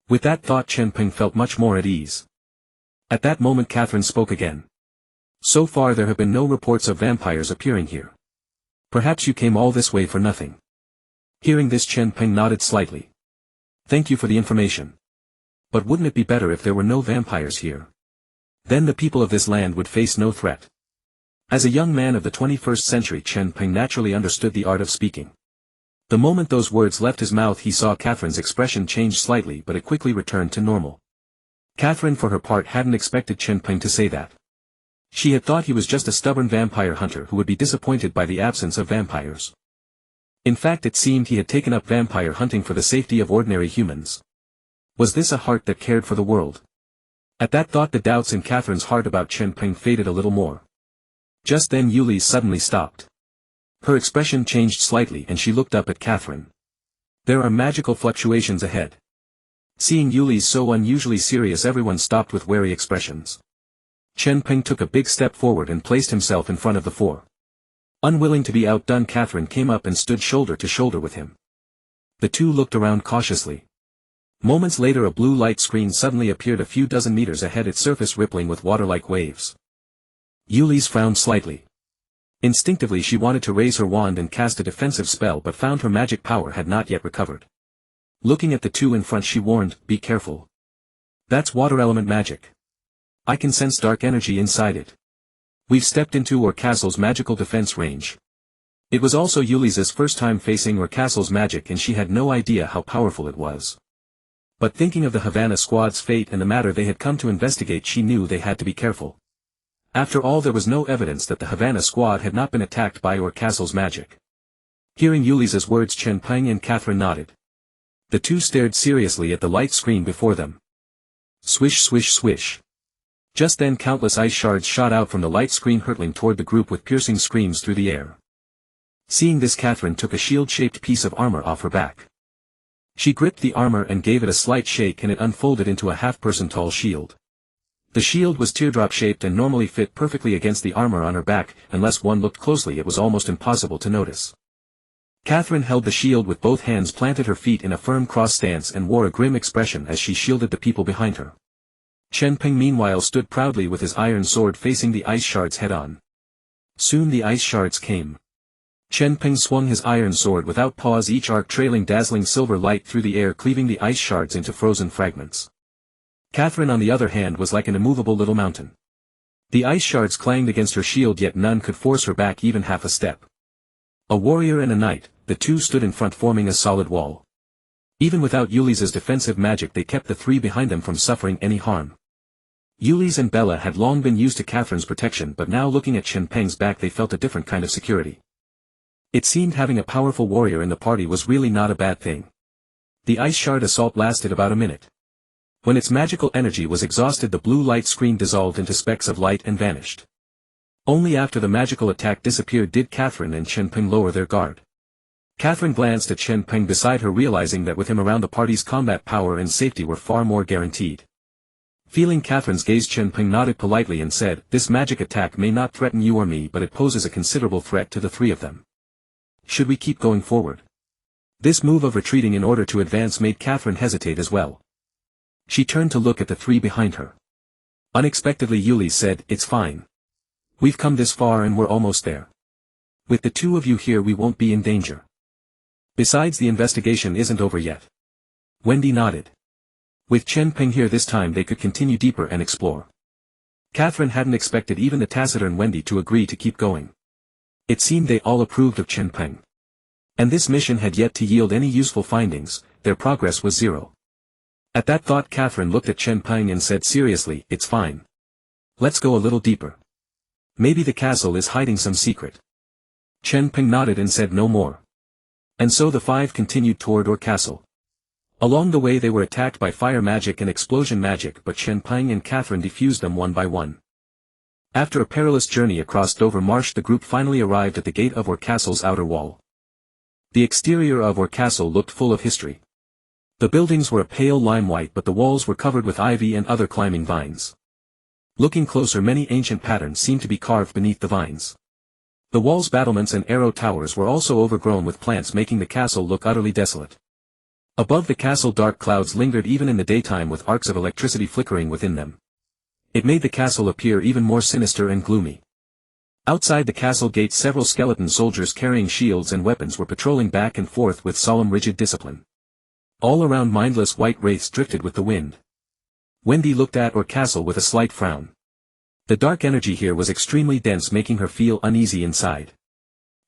With that thought, Chen Peng felt much more at ease. At that moment Catherine spoke again. "So far there have been no reports of vampires appearing here. Perhaps you came all this way for nothing." Hearing this, Chen Peng nodded slightly. "Thank you for the information. But wouldn't it be better if there were no vampires here? Then the people of this land would face no threat." As a young man of the 21st century, Chen Peng naturally understood the art of speaking. The moment those words left his mouth he saw Catherine's expression change slightly, but it quickly returned to normal. Catherine for her part hadn't expected Chen Peng to say that. She had thought he was just a stubborn vampire hunter who would be disappointed by the absence of vampires. In fact, it seemed he had taken up vampire hunting for the safety of ordinary humans. Was this a heart that cared for the world? At that thought the doubts in Catherine's heart about Chen Peng faded a little more. Just then Yuli's suddenly stopped. Her expression changed slightly and she looked up at Catherine. "There are magical fluctuations ahead." Seeing Yuli's so unusually serious, everyone stopped with wary expressions. Chen Peng took a big step forward and placed himself in front of the four. Unwilling to be outdone, Catherine came up and stood shoulder to shoulder with him. The two looked around cautiously. Moments later a blue light screen suddenly appeared a few dozen meters ahead, its surface rippling with water-like waves. Yuli's frowned slightly. Instinctively she wanted to raise her wand and cast a defensive spell, but found her magic power had not yet recovered. Looking at the two in front she warned, "Be careful. That's water element magic. I can sense dark energy inside it. We've stepped into Orr Castle's magical defense range." It was also Yuli's first time facing Orr Castle's magic and she had no idea how powerful it was. But thinking of the Havana squad's fate and the matter they had come to investigate, she knew they had to be careful. After all, there was no evidence that the Havana squad had not been attacked by Orr Castle's magic. Hearing Yuli's words, Chen Peng and Catherine nodded. The two stared seriously at the light screen before them. Swish swish swish. Just then countless ice shards shot out from the light screen, hurtling toward the group with piercing screams through the air. Seeing this, Catherine took a shield-shaped piece of armor off her back. She gripped the armor and gave it a slight shake and it unfolded into a half-person tall shield. The shield was teardrop-shaped and normally fit perfectly against the armor on her back. Unless one looked closely it was almost impossible to notice. Catherine held the shield with both hands, planted her feet in a firm cross stance and wore a grim expression as she shielded the people behind her. Chen Peng meanwhile stood proudly with his iron sword facing the ice shards head-on. Soon the ice shards came. Chen Peng swung his iron sword without pause, each arc trailing dazzling silver light through the air, cleaving the ice shards into frozen fragments. Catherine on the other hand was like an immovable little mountain. The ice shards clanged against her shield, yet none could force her back even half a step. A warrior and a knight, the two stood in front forming a solid wall. Even without Yuli's defensive magic they kept the three behind them from suffering any harm. Yuli's and Bella had long been used to Catherine's protection, but now looking at Chen Peng's back they felt a different kind of security. It seemed having a powerful warrior in the party was really not a bad thing. The ice shard assault lasted about a minute. When its magical energy was exhausted, the blue light screen dissolved into specks of light and vanished. Only after the magical attack disappeared did Catherine and Chen Peng lower their guard. Catherine glanced at Chen Peng beside her, realizing that with him around the party's combat power and safety were far more guaranteed. Feeling Catherine's gaze, Chen Peng nodded politely and said, "This magic attack may not threaten you or me, but it poses a considerable threat to the three of them. Should we keep going forward?" This move of retreating in order to advance made Catherine hesitate as well. She turned to look at the three behind her. Unexpectedly Yuli said, "It's fine. We've come this far and we're almost there. With the two of you here we won't be in danger. Besides, the investigation isn't over yet." Wendy nodded. With Chen Peng here this time they could continue deeper and explore. Catherine hadn't expected even the taciturn Wendy to agree to keep going. It seemed they all approved of Chen Peng. And this mission had yet to yield any useful findings, their progress was zero. At that thought Catherine looked at Chen Peng and said seriously, "It's fine. Let's go a little deeper. Maybe the castle is hiding some secret." Chen Peng nodded and said no more. And so the five continued toward Orr Castle. Along the way they were attacked by fire magic and explosion magic, but Chen Peng and Catherine defused them one by one. After a perilous journey across Dover Marsh the group finally arrived at the gate of Orr Castle's outer wall. The exterior of Orr Castle looked full of history. The buildings were a pale lime white but the walls were covered with ivy and other climbing vines. Looking closer many ancient patterns seemed to be carved beneath the vines. The walls' battlements and arrow towers were also overgrown with plants making the castle look utterly desolate. Above the castle dark clouds lingered even in the daytime with arcs of electricity flickering within them. It made the castle appear even more sinister and gloomy. Outside the castle gate several skeleton soldiers carrying shields and weapons were patrolling back and forth with solemn rigid discipline. All around mindless white wraiths drifted with the wind. Wendy looked at Orr Castle with a slight frown. The dark energy here was extremely dense making her feel uneasy inside.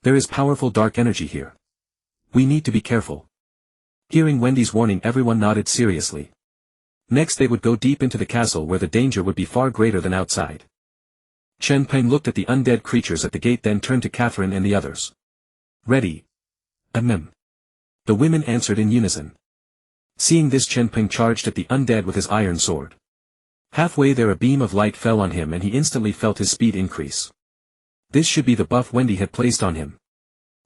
There is powerful dark energy here. We need to be careful. Hearing Wendy's warning everyone nodded seriously. Next they would go deep into the castle where the danger would be far greater than outside. Chen Peng looked at the undead creatures at the gate then turned to Catherine and the others. "Ready?" "Ahem." The women answered in unison. Seeing this Chen Peng charged at the undead with his iron sword. Halfway there a beam of light fell on him and he instantly felt his speed increase. This should be the buff Wendy had placed on him.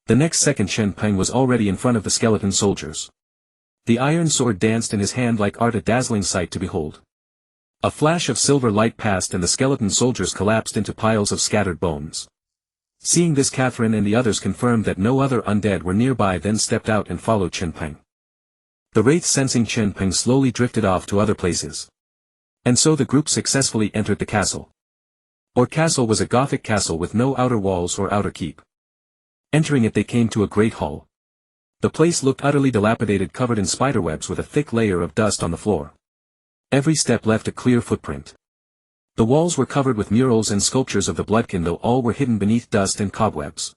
The next second Chen Peng was already in front of the skeleton soldiers. The iron sword danced in his hand like art, a dazzling sight to behold. A flash of silver light passed and the skeleton soldiers collapsed into piles of scattered bones. Seeing this Catherine and the others confirmed that no other undead were nearby then stepped out and followed Chen Peng. The wraiths sensing Chen Peng slowly drifted off to other places. And so the group successfully entered the castle. Orr Castle was a Gothic castle with no outer walls or outer keep. Entering it they came to a great hall. The place looked utterly dilapidated, covered in spiderwebs with a thick layer of dust on the floor. Every step left a clear footprint. The walls were covered with murals and sculptures of the Bloodkin, though all were hidden beneath dust and cobwebs.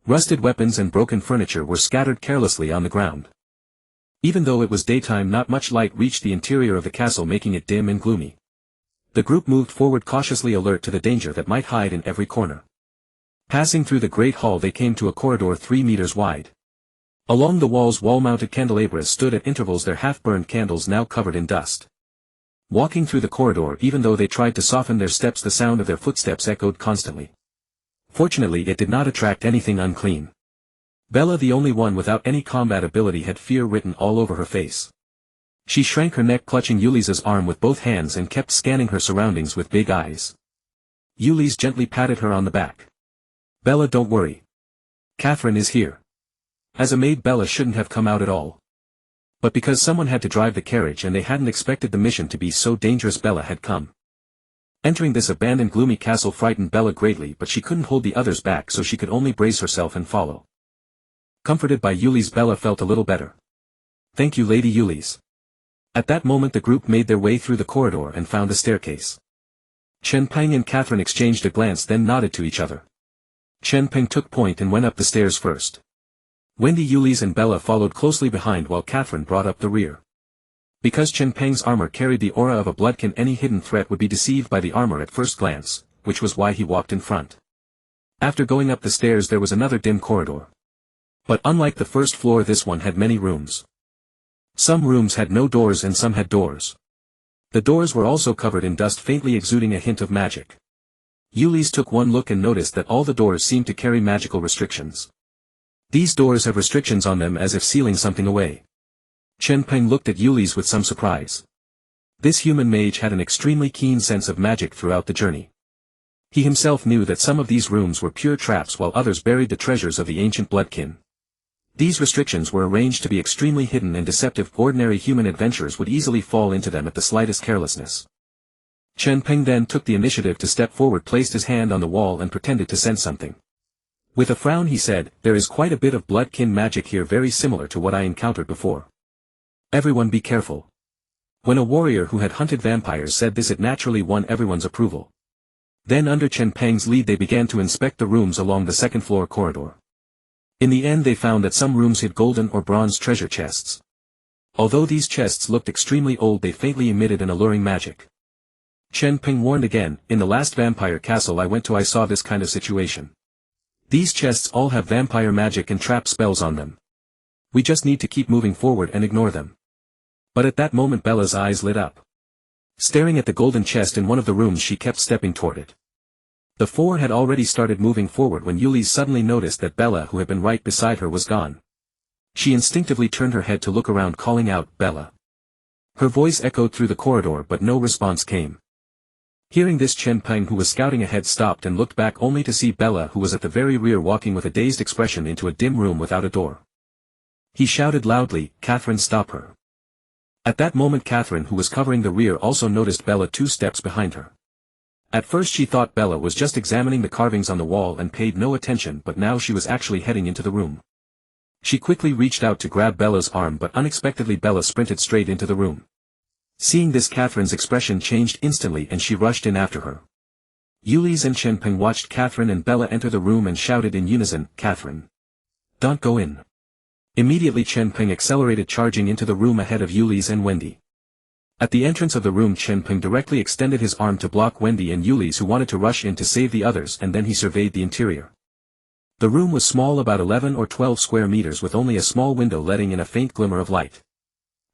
Rusted weapons and broken furniture were scattered carelessly on the ground. Even though it was daytime not much light reached the interior of the castle making it dim and gloomy. The group moved forward cautiously alert to the danger that might hide in every corner. Passing through the great hall they came to a corridor 3 meters wide. Along the walls wall-mounted candelabras stood at intervals, their half-burned candles now covered in dust. Walking through the corridor even though they tried to soften their steps the sound of their footsteps echoed constantly. Fortunately it did not attract anything unclean. Bella, the only one without any combat ability, had fear written all over her face. She shrank her neck clutching Yuli's arm with both hands and kept scanning her surroundings with big eyes. Yuli's gently patted her on the back. "Bella, don't worry. Catherine is here." As a maid Bella shouldn't have come out at all. But because someone had to drive the carriage and they hadn't expected the mission to be so dangerous Bella had come. Entering this abandoned gloomy castle frightened Bella greatly, but she couldn't hold the others back so she could only brace herself and follow. Comforted by Yuli's, Bella felt a little better. "Thank you, Lady Yuli's." At that moment the group made their way through the corridor and found a staircase. Chen Peng and Catherine exchanged a glance then nodded to each other. Chen Peng took point and went up the stairs first. Wendy, Yuli's and Bella followed closely behind while Catherine brought up the rear. Because Chen Peng's armor carried the aura of a Bloodkin, any hidden threat would be deceived by the armor at first glance, which was why he walked in front. After going up the stairs there was another dim corridor. But unlike the first floor, this one had many rooms. Some rooms had no doors and some had doors. The doors were also covered in dust faintly exuding a hint of magic. Yuli's took one look and noticed that all the doors seemed to carry magical restrictions. These doors have restrictions on them as if sealing something away. Chen Peng looked at Yuli's with some surprise. This human mage had an extremely keen sense of magic throughout the journey. He himself knew that some of these rooms were pure traps while others buried the treasures of the ancient Bloodkin. These restrictions were arranged to be extremely hidden and deceptive. Ordinary human adventurers would easily fall into them at the slightest carelessness. Chen Peng then took the initiative to step forward, placed his hand on the wall and pretended to sense something. With a frown he said, "There is quite a bit of blood-kin magic here, very similar to what I encountered before. Everyone be careful." When a warrior who had hunted vampires said this, it naturally won everyone's approval. Then under Chen Peng's lead they began to inspect the rooms along the second-floor corridor. In the end they found that some rooms hid golden or bronze treasure chests. Although these chests looked extremely old, they faintly emitted an alluring magic. Chen Peng warned again, "In the last vampire castle I went to, I saw this kind of situation. These chests all have vampire magic and trap spells on them. We just need to keep moving forward and ignore them." But at that moment Bella's eyes lit up. Staring at the golden chest in one of the rooms, she kept stepping toward it. The four had already started moving forward when Yuli suddenly noticed that Bella, who had been right beside her, was gone. She instinctively turned her head to look around, calling out, "Bella." Her voice echoed through the corridor but no response came. Hearing this, Chen Peng, who was scouting ahead, stopped and looked back only to see Bella, who was at the very rear, walking with a dazed expression into a dim room without a door. He shouted loudly, "Catherine, stop her." At that moment Catherine, who was covering the rear, also noticed Bella 2 steps behind her. At first she thought Bella was just examining the carvings on the wall and paid no attention, but now she was actually heading into the room. She quickly reached out to grab Bella's arm, but unexpectedly Bella sprinted straight into the room. Seeing this, Catherine's expression changed instantly and she rushed in after her. Yulis and Chen Peng watched Catherine and Bella enter the room and shouted in unison, "Catherine, don't go in." Immediately Chen Peng accelerated, charging into the room ahead of Yulis and Wendy. At the entrance of the room, Chen Peng directly extended his arm to block Wendy and Yulis, who wanted to rush in to save the others, and then he surveyed the interior. The room was small, about 11 or 12 square meters, with only a small window letting in a faint glimmer of light.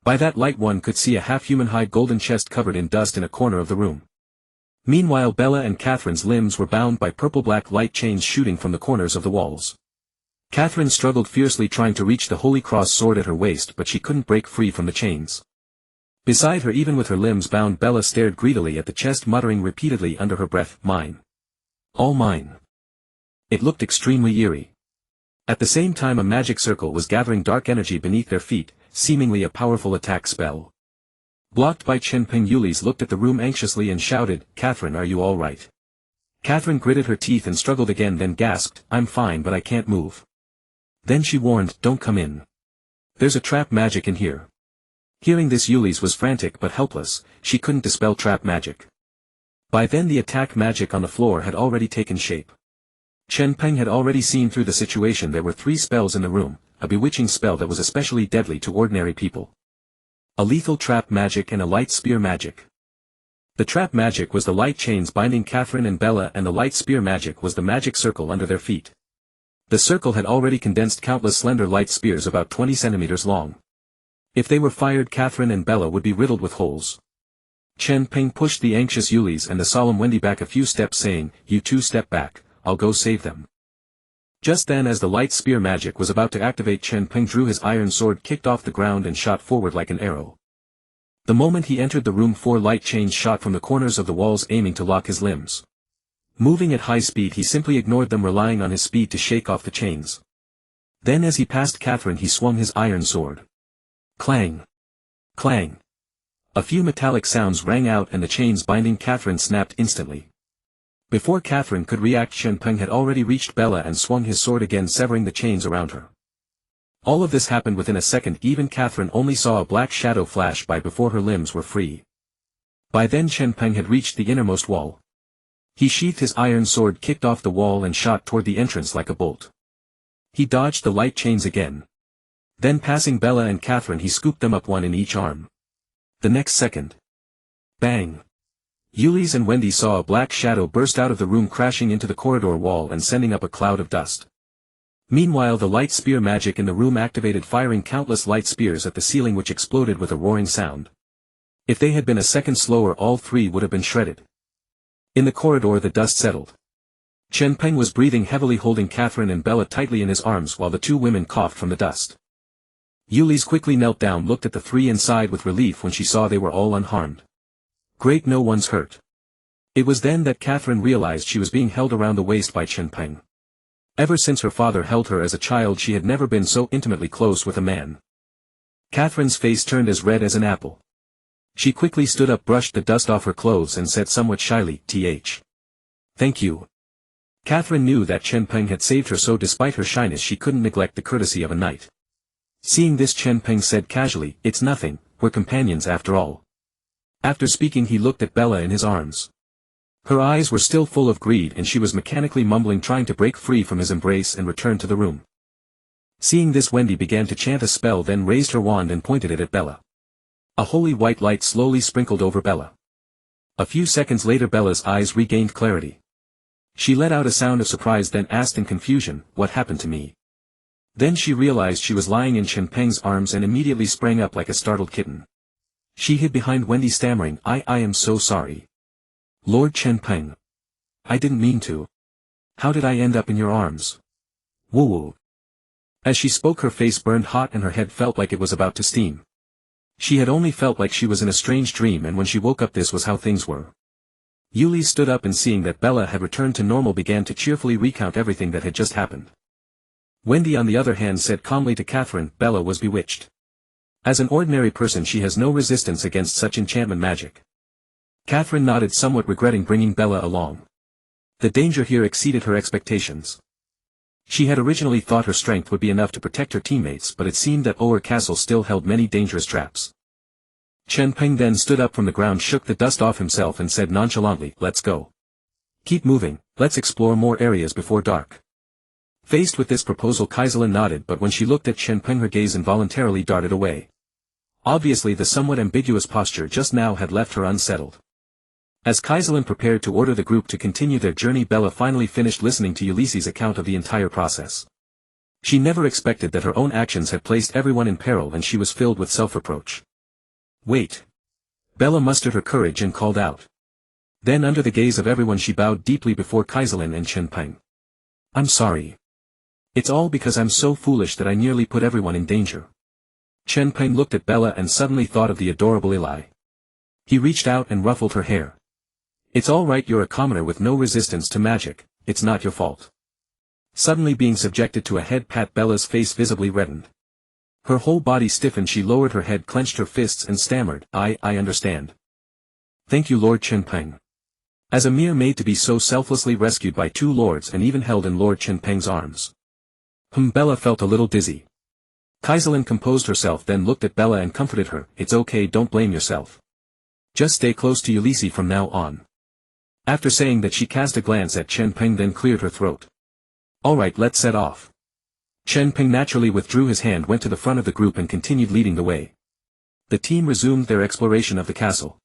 By that light one could see a half-human-hide golden chest covered in dust in a corner of the room. Meanwhile Bella and Catherine's limbs were bound by purple-black light chains shooting from the corners of the walls. Catherine struggled fiercely trying to reach the Holy Cross sword at her waist, but she couldn't break free from the chains. Beside her, even with her limbs bound, Bella stared greedily at the chest, muttering repeatedly under her breath, "Mine. All mine." It looked extremely eerie. At the same time a magic circle was gathering dark energy beneath their feet, seemingly a powerful attack spell. Blocked by Chen Peng, Yulis looked at the room anxiously and shouted, "Catherine, are you all right?" Catherine gritted her teeth and struggled again, then gasped, "I'm fine, but I can't move." Then she warned, "Don't come in. There's a trap magic in here." Hearing this, Yulis was frantic but helpless. She couldn't dispel trap magic. By then the attack magic on the floor had already taken shape. Chen Peng had already seen through the situation. There were 3 spells in the room, a bewitching spell that was especially deadly to ordinary people, a lethal trap magic, and a light spear magic. The trap magic was the light chains binding Catherine and Bella, and the light spear magic was the magic circle under their feet. The circle had already condensed countless slender light spears about 20 centimeters long. If they were fired, Catherine and Bella would be riddled with holes. Chen Peng pushed the anxious Yulis and the solemn Wendy back a few steps, saying, "You 2 step back, I'll go save them." Just then, as the light spear magic was about to activate, Chen Peng drew his iron sword, kicked off the ground and shot forward like an arrow. The moment he entered the room, 4 light chains shot from the corners of the walls, aiming to lock his limbs. Moving at high speed, he simply ignored them, relying on his speed to shake off the chains. Then as he passed Catherine, he swung his iron sword. Clang! Clang! A few metallic sounds rang out and the chains binding Catherine snapped instantly. Before Catherine could react, Chen Peng had already reached Bella and swung his sword again, severing the chains around her. All of this happened within a second. Even Catherine only saw a black shadow flash by before her limbs were free. By then Chen Peng had reached the innermost wall. He sheathed his iron sword, kicked off the wall and shot toward the entrance like a bolt. He dodged the light chains again. Then passing Bella and Catherine, he scooped them up, one in each arm. The next second. Bang! Yulis and Wendy saw a black shadow burst out of the room, crashing into the corridor wall and sending up a cloud of dust. Meanwhile the light spear magic in the room activated, firing countless light spears at the ceiling, which exploded with a roaring sound. If they had been a second slower, all 3 would have been shredded. In the corridor the dust settled. Chen Peng was breathing heavily, holding Catherine and Bella tightly in his arms while the 2 women coughed from the dust. Yulis quickly knelt down, looked at the 3 and sighed with relief when she saw they were all unharmed. Great, no one's hurt. It was then that Catherine realized she was being held around the waist by Chen Peng. Ever since her father held her as a child she had never been so intimately close with a man. Catherine's face turned as red as an apple. She quickly stood up, brushed the dust off her clothes and said somewhat shyly, Thank you. Catherine knew that Chen Peng had saved her, so despite her shyness she couldn't neglect the courtesy of a knight. Seeing this, Chen Peng said casually, It's nothing, we're companions after all. After speaking he looked at Bella in his arms. Her eyes were still full of greed and she was mechanically mumbling, trying to break free from his embrace and return to the room. Seeing this, Wendy began to chant a spell, then raised her wand and pointed it at Bella. A holy white light slowly sprinkled over Bella. A few seconds later Bella's eyes regained clarity. She let out a sound of surprise, then asked in confusion, What happened to me? Then she realized she was lying in Chen Peng's arms and immediately sprang up like a startled kitten. She hid behind Wendy, stammering, I am so sorry. Lord Chen Peng. I didn't mean to. How did I end up in your arms? Woo-woo. As she spoke her face burned hot and her head felt like it was about to steam. She had only felt like she was in a strange dream, and when she woke up this was how things were. Yuli stood up and seeing that Bella had returned to normal began to cheerfully recount everything that had just happened. Wendy on the other hand said calmly to Catherine, Bella was bewitched. As an ordinary person she has no resistance against such enchantment magic. Catherine nodded, somewhat regretting bringing Bella along. The danger here exceeded her expectations. She had originally thought her strength would be enough to protect her teammates, but it seemed that Orr Castle still held many dangerous traps. Chen Peng then stood up from the ground, shook the dust off himself and said nonchalantly, Let's go. Keep moving, let's explore more areas before dark. Faced with this proposal Kaiselin nodded, but when she looked at Chen Peng her gaze involuntarily darted away. Obviously the somewhat ambiguous posture just now had left her unsettled. As Kaiselin prepared to order the group to continue their journey, Bella finally finished listening to Ulysses' account of the entire process. She never expected that her own actions had placed everyone in peril, and she was filled with self-reproach. Wait. Bella mustered her courage and called out. Then under the gaze of everyone she bowed deeply before Kaiselin and Chen Peng. I'm sorry. It's all because I'm so foolish that I nearly put everyone in danger. Chen Peng looked at Bella and suddenly thought of the adorable Eli. He reached out and ruffled her hair. It's all right, you're a commoner with no resistance to magic, it's not your fault. Suddenly being subjected to a head pat, Bella's face visibly reddened. Her whole body stiffened, she lowered her head, clenched her fists and stammered, I understand. Thank you Lord Chen Peng. As a mere maid to be so selflessly rescued by two lords and even held in Lord Chen Peng's arms. Bella felt a little dizzy. Kaiselin composed herself, then looked at Bella and comforted her, It's okay, don't blame yourself. Just stay close to Ulysses from now on. After saying that she cast a glance at Chen Peng, then cleared her throat. Alright, let's set off. Chen Peng naturally withdrew his hand, went to the front of the group and continued leading the way. The team resumed their exploration of the castle.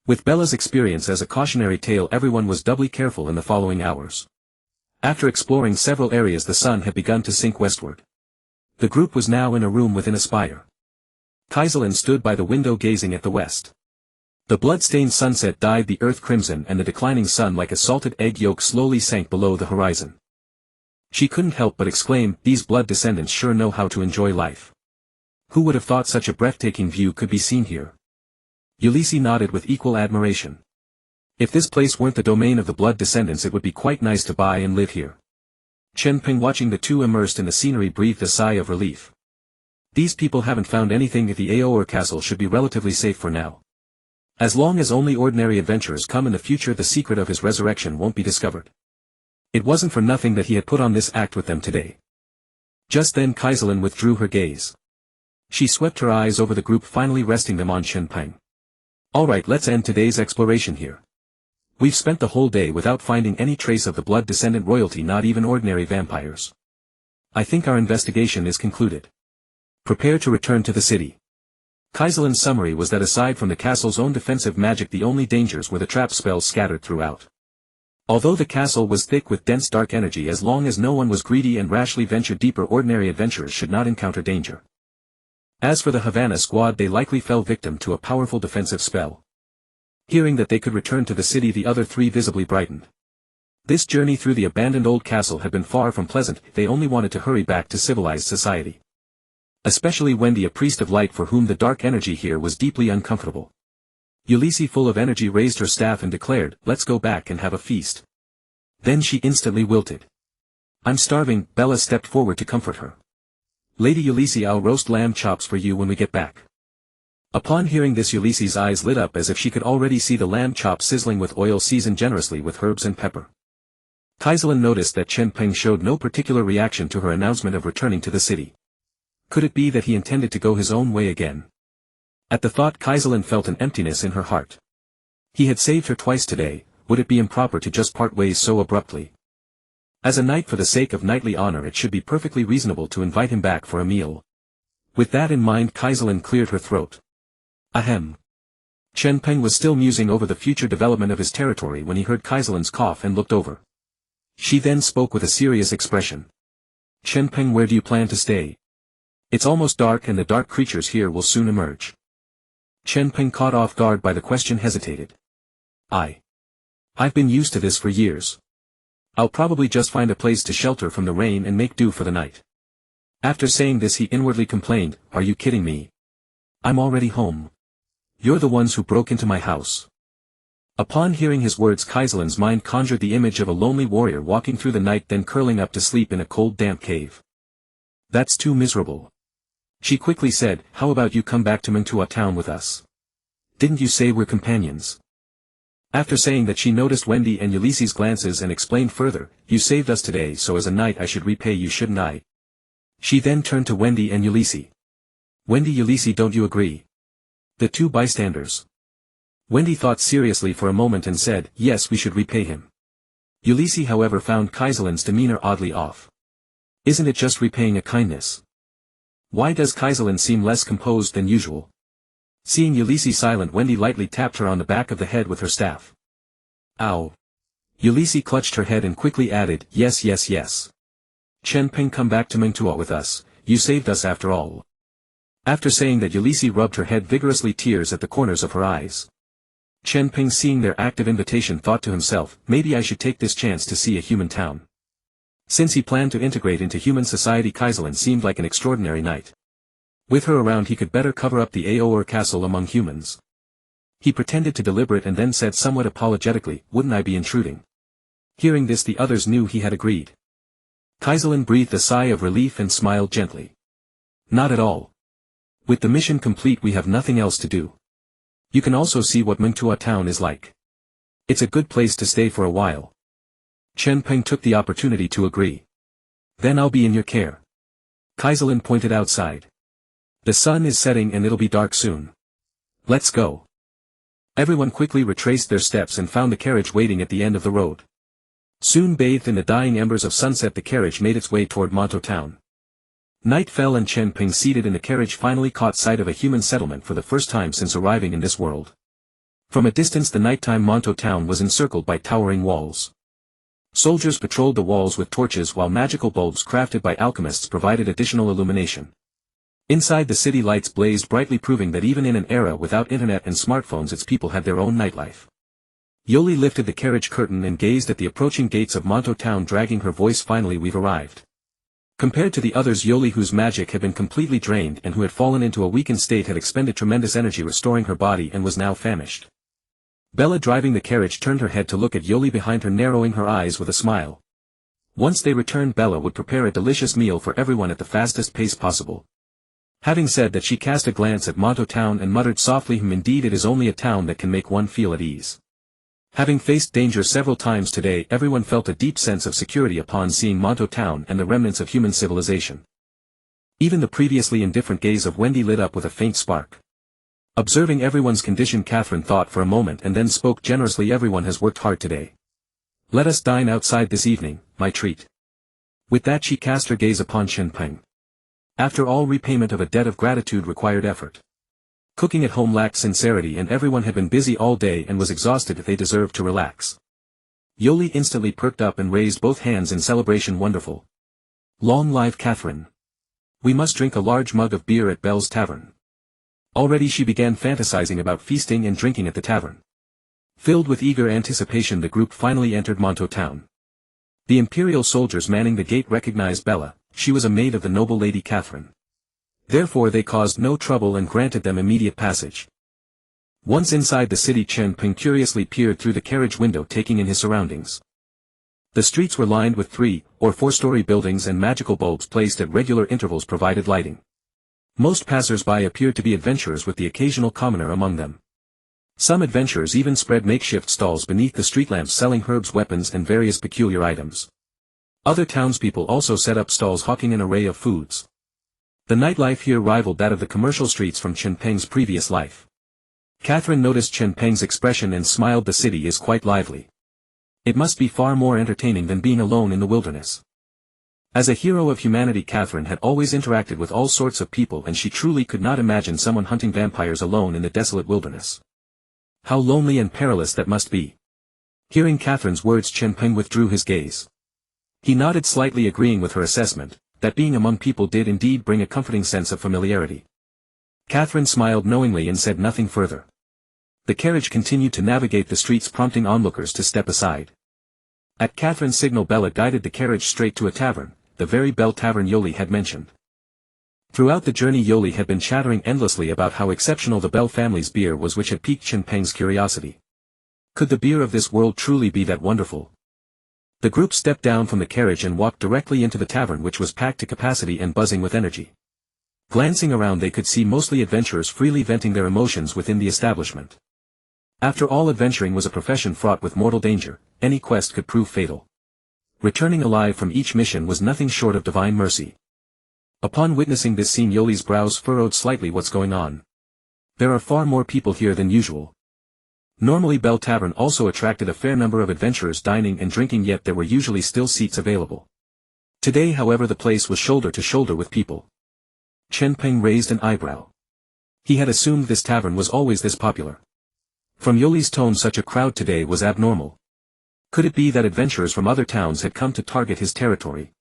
With Bella's experience as a cautionary tale, everyone was doubly careful in the following hours. After exploring several areas the sun had begun to sink westward. The group was now in a room within a spire. Kaiselin stood by the window gazing at the west. The blood-stained sunset dyed the earth crimson and the declining sun like a salted egg yolk slowly sank below the horizon. She couldn't help but exclaim, These blood descendants sure know how to enjoy life. Who would have thought such a breathtaking view could be seen here? Ulysses nodded with equal admiration. If this place weren't the domain of the blood descendants it would be quite nice to buy and live here. Chen Peng, watching the two immersed in the scenery, breathed a sigh of relief. These people haven't found anything. If the Orr Castle should be relatively safe for now. As long as only ordinary adventurers come in the future, the secret of his resurrection won't be discovered. It wasn't for nothing that he had put on this act with them today. Just then Kaiselin withdrew her gaze. She swept her eyes over the group, finally resting them on Chen Peng. Alright, let's end today's exploration here. We've spent the whole day without finding any trace of the blood descendant royalty, not even ordinary vampires. I think our investigation is concluded. Prepare to return to the city. Kaiselin's summary was that aside from the castle's own defensive magic, the only dangers were the trap spells scattered throughout. Although the castle was thick with dense dark energy, as long as no one was greedy and rashly ventured deeper, ordinary adventurers should not encounter danger. As for the Havana squad, they likely fell victim to a powerful defensive spell. Hearing that they could return to the city, the other three visibly brightened. This journey through the abandoned old castle had been far from pleasant. They only wanted to hurry back to civilized society. Especially Wendy, a priest of light for whom the dark energy here was deeply uncomfortable. Ulysses, full of energy, raised her staff and declared, Let's go back and have a feast. Then she instantly wilted. I'm starving, Bella stepped forward to comfort her. Lady Ulysses, I'll roast lamb chops for you when we get back. Upon hearing this, Ulysses' eyes lit up as if she could already see the lamb chops sizzling with oil seasoned generously with herbs and pepper. Kaiselin noticed that Chen Peng showed no particular reaction to her announcement of returning to the city. Could it be that he intended to go his own way again? At the thought, Kaiselin felt an emptiness in her heart. He had saved her twice today, would it be improper to just part ways so abruptly? As a knight, for the sake of knightly honor, it should be perfectly reasonable to invite him back for a meal. With that in mind, Kaiselin cleared her throat. Ahem. Chen Peng was still musing over the future development of his territory when he heard Kaiselin's cough and looked over. She then spoke with a serious expression. Chen Peng, where do you plan to stay? It's almost dark and the dark creatures here will soon emerge. Chen Peng, caught off guard by the question, hesitated. I've been used to this for years. I'll probably just find a place to shelter from the rain and make do for the night. After saying this, he inwardly complained, are you kidding me? I'm already home. You're the ones who broke into my house. Upon hearing his words, Kaiselin's mind conjured the image of a lonely warrior walking through the night, then curling up to sleep in a cold, damp cave. That's too miserable. She quickly said, how about you come back to Mantua town with us? Didn't you say we're companions? After saying that, she noticed Wendy and Ulysses' glances and explained further, you saved us today, so as a knight I should repay you, shouldn't I? She then turned to Wendy and Ulysses. Wendy, Ulysses, don't you agree? The two bystanders. Wendy thought seriously for a moment and said, yes, we should repay him. Ulysses, however, found Kaiselin's demeanor oddly off. Isn't it just repaying a kindness? Why does Kaiselin seem less composed than usual? Seeing Ulysses silent, Wendy lightly tapped her on the back of the head with her staff. Ow. Ulysses clutched her head and quickly added, yes, yes, yes. Chen Peng, come back to Mantua with us, you saved us after all. After saying that, Ulysses rubbed her head vigorously, tears at the corners of her eyes. Chen Peng, seeing their active invitation, thought to himself, maybe I should take this chance to see a human town. Since he planned to integrate into human society, Kaiselin seemed like an extraordinary knight. With her around, he could better cover up the Orr castle among humans. He pretended to deliberate and then said somewhat apologetically, wouldn't I be intruding? Hearing this, the others knew he had agreed. Kaiselin breathed a sigh of relief and smiled gently. Not at all. With the mission complete, we have nothing else to do. You can also see what Mantua town is like. It's a good place to stay for a while. Chen Peng took the opportunity to agree. Then I'll be in your care. Kaiselin pointed outside. The sun is setting and it'll be dark soon. Let's go. Everyone quickly retraced their steps and found the carriage waiting at the end of the road. Soon, bathed in the dying embers of sunset, the carriage made its way toward Mantua town. Night fell and Chen Peng, seated in the carriage, finally caught sight of a human settlement for the first time since arriving in this world. From a distance, the nighttime Mantua town was encircled by towering walls. Soldiers patrolled the walls with torches, while magical bulbs crafted by alchemists provided additional illumination. Inside, the city lights blazed brightly, proving that even in an era without internet and smartphones, its people had their own nightlife. Yoli lifted the carriage curtain and gazed at the approaching gates of Mantua town, dragging her voice, finally we've arrived. Compared to the others, Yoli, whose magic had been completely drained and who had fallen into a weakened state, had expended tremendous energy restoring her body and was now famished. Bella, driving the carriage, turned her head to look at Yoli behind her, narrowing her eyes with a smile. Once they returned, Bella would prepare a delicious meal for everyone at the fastest pace possible. Having said that, she cast a glance at Mantua town and muttered softly, indeed, it is only a town that can make one feel at ease. Having faced danger several times today, everyone felt a deep sense of security upon seeing Mantua town and the remnants of human civilization. Even the previously indifferent gaze of Wendy lit up with a faint spark. Observing everyone's condition, Catherine thought for a moment and then spoke generously, everyone has worked hard today. Let us dine outside this evening, my treat. With that, she cast her gaze upon Chen Peng. After all, repayment of a debt of gratitude required effort. Cooking at home lacked sincerity, and everyone had been busy all day and was exhausted. They deserved to relax. Yoli instantly perked up and raised both hands in celebration. Wonderful. Long live Catherine. We must drink a large mug of beer at Belle's tavern. Already she began fantasizing about feasting and drinking at the tavern. Filled with eager anticipation, the group finally entered Mantua town. The imperial soldiers manning the gate recognized Bella. She was a maid of the noble Lady Catherine. Therefore they caused no trouble and granted them immediate passage. Once inside the city, Chen Peng curiously peered through the carriage window, taking in his surroundings. The streets were lined with 3- or 4-story buildings, and magical bulbs placed at regular intervals provided lighting. Most passers-by appeared to be adventurers, with the occasional commoner among them. Some adventurers even spread makeshift stalls beneath the street lamps selling herbs, weapons, and various peculiar items. Other townspeople also set up stalls hawking an array of foods. The nightlife here rivaled that of the commercial streets from Chen Peng's previous life. Catherine noticed Chen Peng's expression and smiled. The city is quite lively. It must be far more entertaining than being alone in the wilderness. As a hero of humanity, Catherine had always interacted with all sorts of people, and she truly could not imagine someone hunting vampires alone in the desolate wilderness. How lonely and perilous that must be. Hearing Catherine's words, Chen Peng withdrew his gaze. He nodded slightly, agreeing with her assessment, that being among people did indeed bring a comforting sense of familiarity. Catherine smiled knowingly and said nothing further. The carriage continued to navigate the streets, prompting onlookers to step aside. At Catherine's signal, Bella guided the carriage straight to a tavern, the very Bell Tavern Yoli had mentioned. Throughout the journey, Yoli had been chattering endlessly about how exceptional the Bell family's beer was, which had piqued Chen Peng's curiosity. Could the beer of this world truly be that wonderful? The group stepped down from the carriage and walked directly into the tavern, which was packed to capacity and buzzing with energy. Glancing around, they could see mostly adventurers freely venting their emotions within the establishment. After all, adventuring was a profession fraught with mortal danger. Any quest could prove fatal. Returning alive from each mission was nothing short of divine mercy. Upon witnessing this scene, Yoli's brows furrowed slightly. What's going on? There are far more people here than usual. Normally Bell Tavern also attracted a fair number of adventurers dining and drinking, yet there were usually still seats available. Today, however, the place was shoulder to shoulder with people. Chen Peng raised an eyebrow. He had assumed this tavern was always this popular. From Yoli's tone, such a crowd today was abnormal. Could it be that adventurers from other towns had come to target his territory?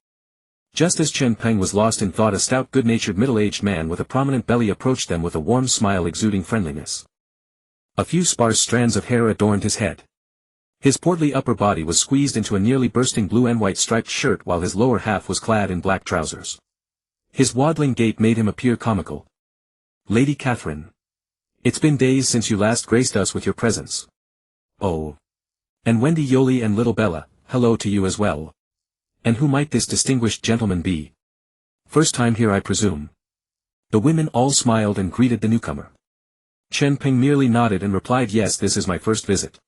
Just as Chen Peng was lost in thought, a stout, good-natured middle-aged man with a prominent belly approached them with a warm smile exuding friendliness. A few sparse strands of hair adorned his head. His portly upper body was squeezed into a nearly bursting blue and white striped shirt, while his lower half was clad in black trousers. His waddling gait made him appear comical. "Lady Catherine. It's been days since you last graced us with your presence." "Oh. And Wendy, Yoli, and little Bella, hello to you as well. And who might this distinguished gentleman be? First time here, I presume?" The women all smiled and greeted the newcomer. Chen Peng merely nodded and replied, "Yes, this is my first visit."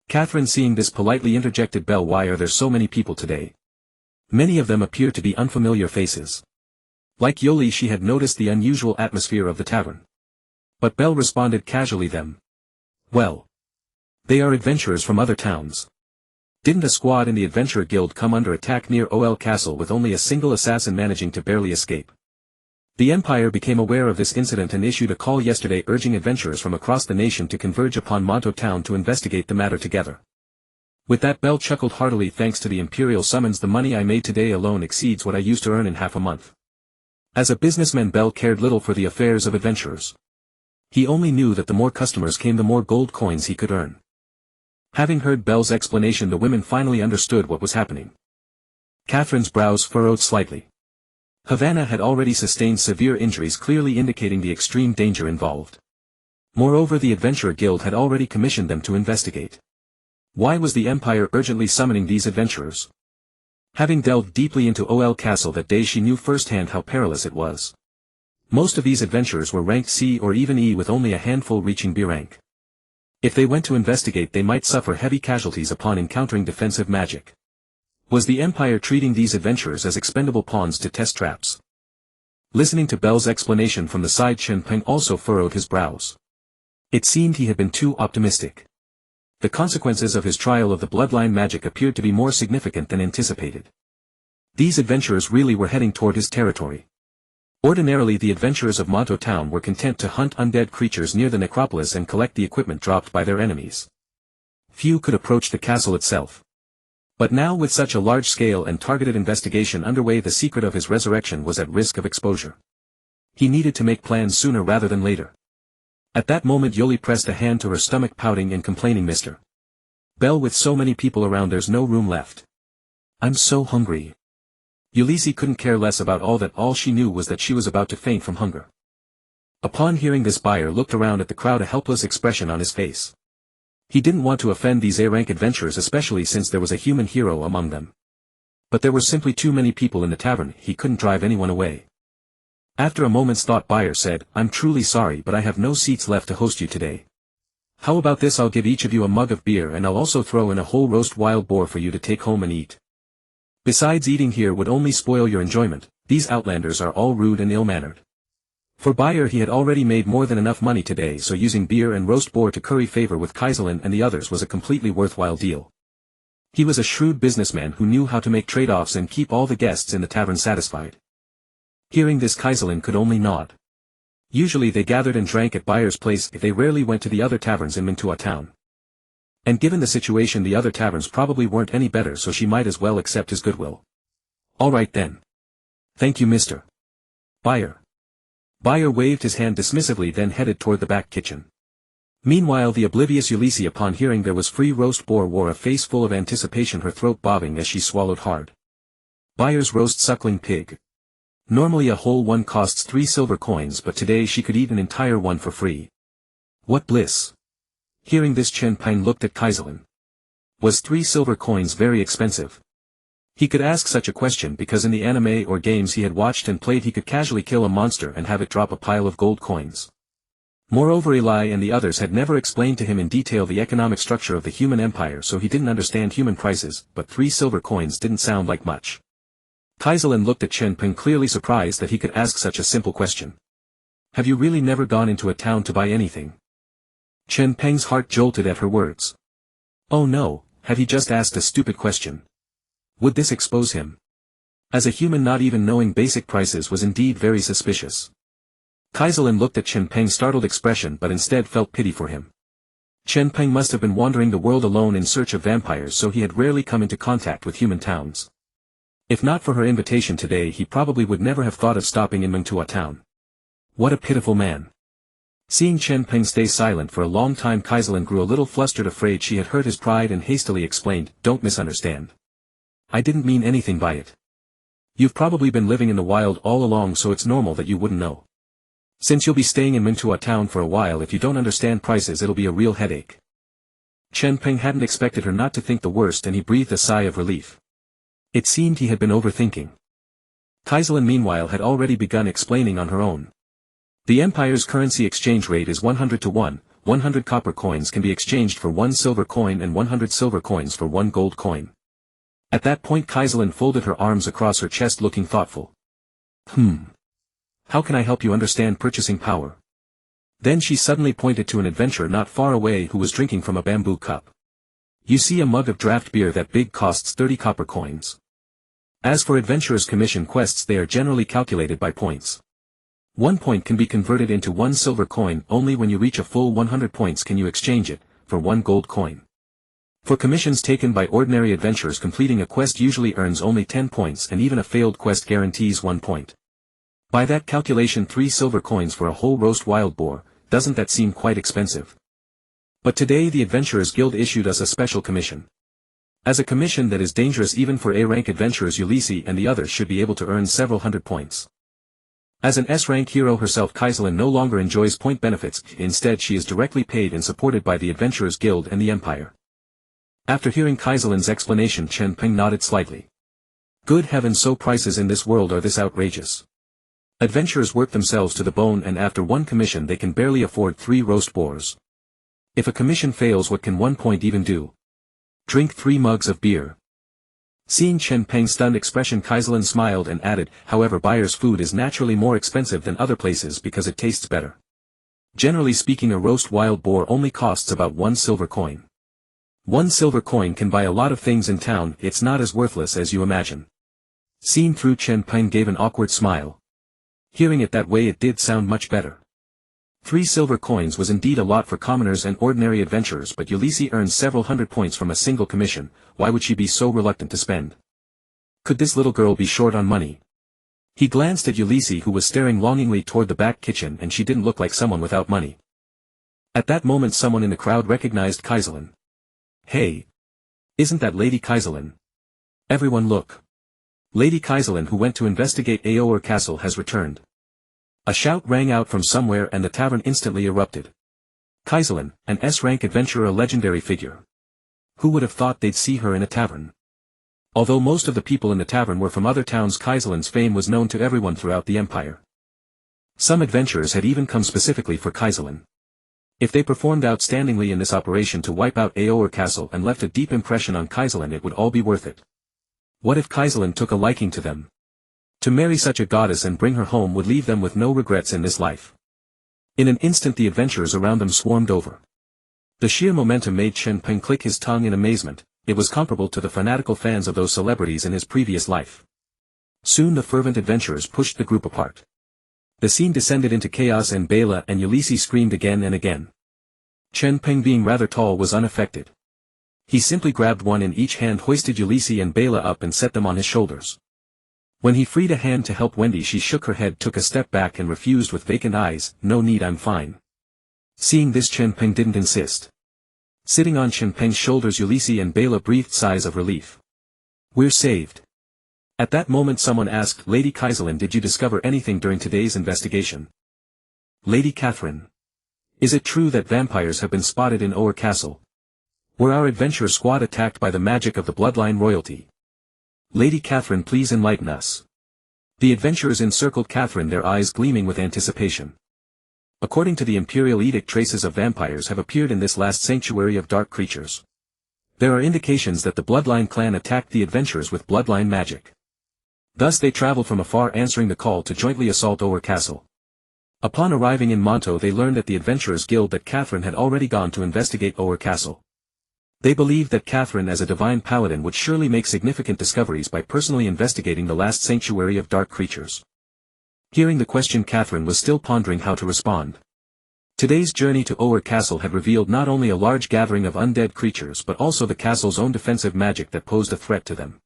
Catherine, seeing this, politely interjected, "Belle, why are there so many people today? Many of them appear to be unfamiliar faces." Like Yoli, she had noticed the unusual atmosphere of the tavern. But Belle responded casually, "Them? Well, they are adventurers from other towns. Didn't a squad in the Adventurer Guild come under attack near Ol Castle with only a single assassin managing to barely escape? The Empire became aware of this incident and issued a call yesterday urging adventurers from across the nation to converge upon Monto Town to investigate the matter together." With that, Belle chuckled heartily. "Thanks to the Imperial summons, the money I made today alone exceeds what I used to earn in half a month." As a businessman, Belle cared little for the affairs of adventurers. He only knew that the more customers came, the more gold coins he could earn. Having heard Belle's explanation, the women finally understood what was happening. Catherine's brows furrowed slightly. Havana had already sustained severe injuries, clearly indicating the extreme danger involved. Moreover, the Adventurer Guild had already commissioned them to investigate. Why was the Empire urgently summoning these adventurers? Having delved deeply into Ol Castle that day, she knew firsthand how perilous it was. Most of these adventurers were ranked C or even E, with only a handful reaching B rank. If they went to investigate, they might suffer heavy casualties upon encountering defensive magic. Was the Empire treating these adventurers as expendable pawns to test traps? Listening to Belle's explanation from the side, Chen Peng also furrowed his brows. It seemed he had been too optimistic. The consequences of his trial of the bloodline magic appeared to be more significant than anticipated. These adventurers really were heading toward his territory. Ordinarily, the adventurers of Monto Town were content to hunt undead creatures near the necropolis and collect the equipment dropped by their enemies. Few could approach the castle itself. But now, with such a large-scale and targeted investigation underway, the secret of his resurrection was at risk of exposure. He needed to make plans sooner rather than later. At that moment, Yoli pressed a hand to her stomach, pouting and complaining, "Mr. Belle, with so many people around, there's no room left. I'm so hungry." Ulysses couldn't care less about all that. All she knew was that she was about to faint from hunger. Upon hearing this, Buyer looked around at the crowd, a helpless expression on his face. He didn't want to offend these A-rank adventurers, especially since there was a human hero among them. But there were simply too many people in the tavern, he couldn't drive anyone away. After a moment's thought, buyer said, "I'm truly sorry, but I have no seats left to host you today. How about this? I'll give each of you a mug of beer, and I'll also throw in a whole roast wild boar for you to take home and eat. Besides, eating here would only spoil your enjoyment. These outlanders are all rude and ill-mannered." For buyer, he had already made more than enough money today, so using beer and roast boar to curry favor with Kaiserlin and the others was a completely worthwhile deal. He was a shrewd businessman who knew how to make trade-offs and keep all the guests in the tavern satisfied. Hearing this, Kaiserlin could only nod. Usually they gathered and drank at buyer's place, if they rarely went to the other taverns in Mantua town. And given the situation, the other taverns probably weren't any better, so she might as well accept his goodwill. "Alright then. Thank you, Mr. Buyer." Buyer waved his hand dismissively, then headed toward the back kitchen. Meanwhile, the oblivious Ulysses, upon hearing there was free roast boar, wore a face full of anticipation, her throat bobbing as she swallowed hard. Buyer's roast suckling pig. Normally a whole one costs 3 silver coins, but today she could eat an entire one for free. What bliss! Hearing this, Chen Peng looked at Kaiserlin. Was 3 silver coins very expensive? He could ask such a question because in the anime or games he had watched and played, he could casually kill a monster and have it drop a pile of gold coins. Moreover, Eli and the others had never explained to him in detail the economic structure of the human empire, so he didn't understand human prices, but 3 silver coins didn't sound like much. Kaiserlin looked at Chen Peng, clearly surprised that he could ask such a simple question. "Have you really never gone into a town to buy anything?" Chen Peng's heart jolted at her words. Oh no, had he just asked a stupid question? Would this expose him? As a human, not even knowing basic prices was indeed very suspicious. Kaiserlin looked at Chen Peng's startled expression, but instead felt pity for him. Chen Peng must have been wandering the world alone in search of vampires, so he had rarely come into contact with human towns. If not for her invitation today, he probably would never have thought of stopping in Mantua town. What a pitiful man. Seeing Chen Peng stay silent for a long time, Kaiserlin grew a little flustered, afraid she had hurt his pride, and hastily explained, "Don't misunderstand. I didn't mean anything by it. You've probably been living in the wild all along, so it's normal that you wouldn't know. Since you'll be staying in Mantua town for a while, if you don't understand prices, it'll be a real headache." Chen Peng hadn't expected her not to think the worst, and he breathed a sigh of relief. It seemed he had been overthinking. Kaiserlin meanwhile had already begun explaining on her own. The Empire's currency exchange rate is 100 to 1, 100 copper coins can be exchanged for 1 silver coin and 100 silver coins for 1 gold coin. At that point, Kaiserlin folded her arms across her chest, looking thoughtful. How can I help you understand purchasing power?" Then she suddenly pointed to an adventurer not far away who was drinking from a bamboo cup. "You see a mug of draft beer that big costs 30 copper coins. As for adventurers' commission quests, they are generally calculated by points. 1 point can be converted into 1 silver coin. Only when you reach a full 100 points can you exchange it for 1 gold coin. For commissions taken by ordinary adventurers, completing a quest usually earns only 10 points, and even a failed quest guarantees 1 point. By that calculation, 3 silver coins for a whole roast wild boar, doesn't that seem quite expensive? But today the Adventurers Guild issued us a special commission. As a commission that is dangerous even for A-rank adventurers, Ulysses and the others should be able to earn several hundred points. As an S-rank hero herself, Kaiserlin no longer enjoys point benefits, instead she is directly paid and supported by the Adventurers Guild and the Empire. After hearing Kaiserlin's explanation, Chen Peng nodded slightly. Good heavens, so prices in this world are this outrageous. Adventurers work themselves to the bone, and after 1 commission they can barely afford 3 roast boars. If a commission fails, what can 1 point even do? Drink 3 mugs of beer. Seeing Chen Peng's stunned expression, Kaiserlin smiled and added, "However, buyer's food is naturally more expensive than other places because it tastes better. Generally speaking, a roast wild boar only costs about 1 silver coin. 1 silver coin can buy a lot of things in town. It's not as worthless as you imagine." Seen through, Chen Peng gave an awkward smile. Hearing it that way, it did sound much better. 3 silver coins was indeed a lot for commoners and ordinary adventurers, but Ulysses earns several hundred points from a single commission. Why would she be so reluctant to spend? Could this little girl be short on money? He glanced at Ulysses, who was staring longingly toward the back kitchen, and she didn't look like someone without money. At that moment, someone in the crowd recognized Kaiserlin. "Hey! Isn't that Lady Kaiserlin? Everyone look! Lady Kaiserlin, who went to investigate Orr Castle, has returned." A shout rang out from somewhere and the tavern instantly erupted. Kaiselin, an S-rank adventurer, a legendary figure. Who would have thought they'd see her in a tavern? Although most of the people in the tavern were from other towns, Kaiselin's fame was known to everyone throughout the empire. Some adventurers had even come specifically for Kaiselin. If they performed outstandingly in this operation to wipe out Orr Castle and left a deep impression on Kaiselin, it would all be worth it. What if Kaiselin took a liking to them? To marry such a goddess and bring her home would leave them with no regrets in this life. In an instant the adventurers around them swarmed over. The sheer momentum made Chen Peng click his tongue in amazement. It was comparable to the fanatical fans of those celebrities in his previous life. Soon the fervent adventurers pushed the group apart. The scene descended into chaos and Bela and Ulysses screamed again and again. Chen Peng, being rather tall, was unaffected. He simply grabbed one in each hand, hoisted Ulysses and Bela up and set them on his shoulders. When he freed a hand to help Wendy, she shook her head, took a step back and refused with vacant eyes. "No need, I'm fine." Seeing this, Chen Peng didn't insist. Sitting on Chen Peng's shoulders, Ulysses and Bela breathed sighs of relief. "We're saved." At that moment someone asked, "Lady Kaiselin, did you discover anything during today's investigation?" "Lady Catherine. Is it true that vampires have been spotted in Orr Castle? Were our adventurer squad attacked by the magic of the bloodline royalty? Lady Catherine, please enlighten us." The adventurers encircled Catherine, their eyes gleaming with anticipation. According to the imperial edict, traces of vampires have appeared in this last sanctuary of dark creatures. There are indications that the bloodline clan attacked the adventurers with bloodline magic. Thus they traveled from afar, answering the call to jointly assault Orr Castle. Upon arriving in Monto, they learned at the adventurers guild that Catherine had already gone to investigate Orr Castle. They believed that Catherine, as a divine paladin, would surely make significant discoveries by personally investigating the last sanctuary of dark creatures. Hearing the question, Catherine was still pondering how to respond. Today's journey to Orr Castle had revealed not only a large gathering of undead creatures but also the castle's own defensive magic that posed a threat to them.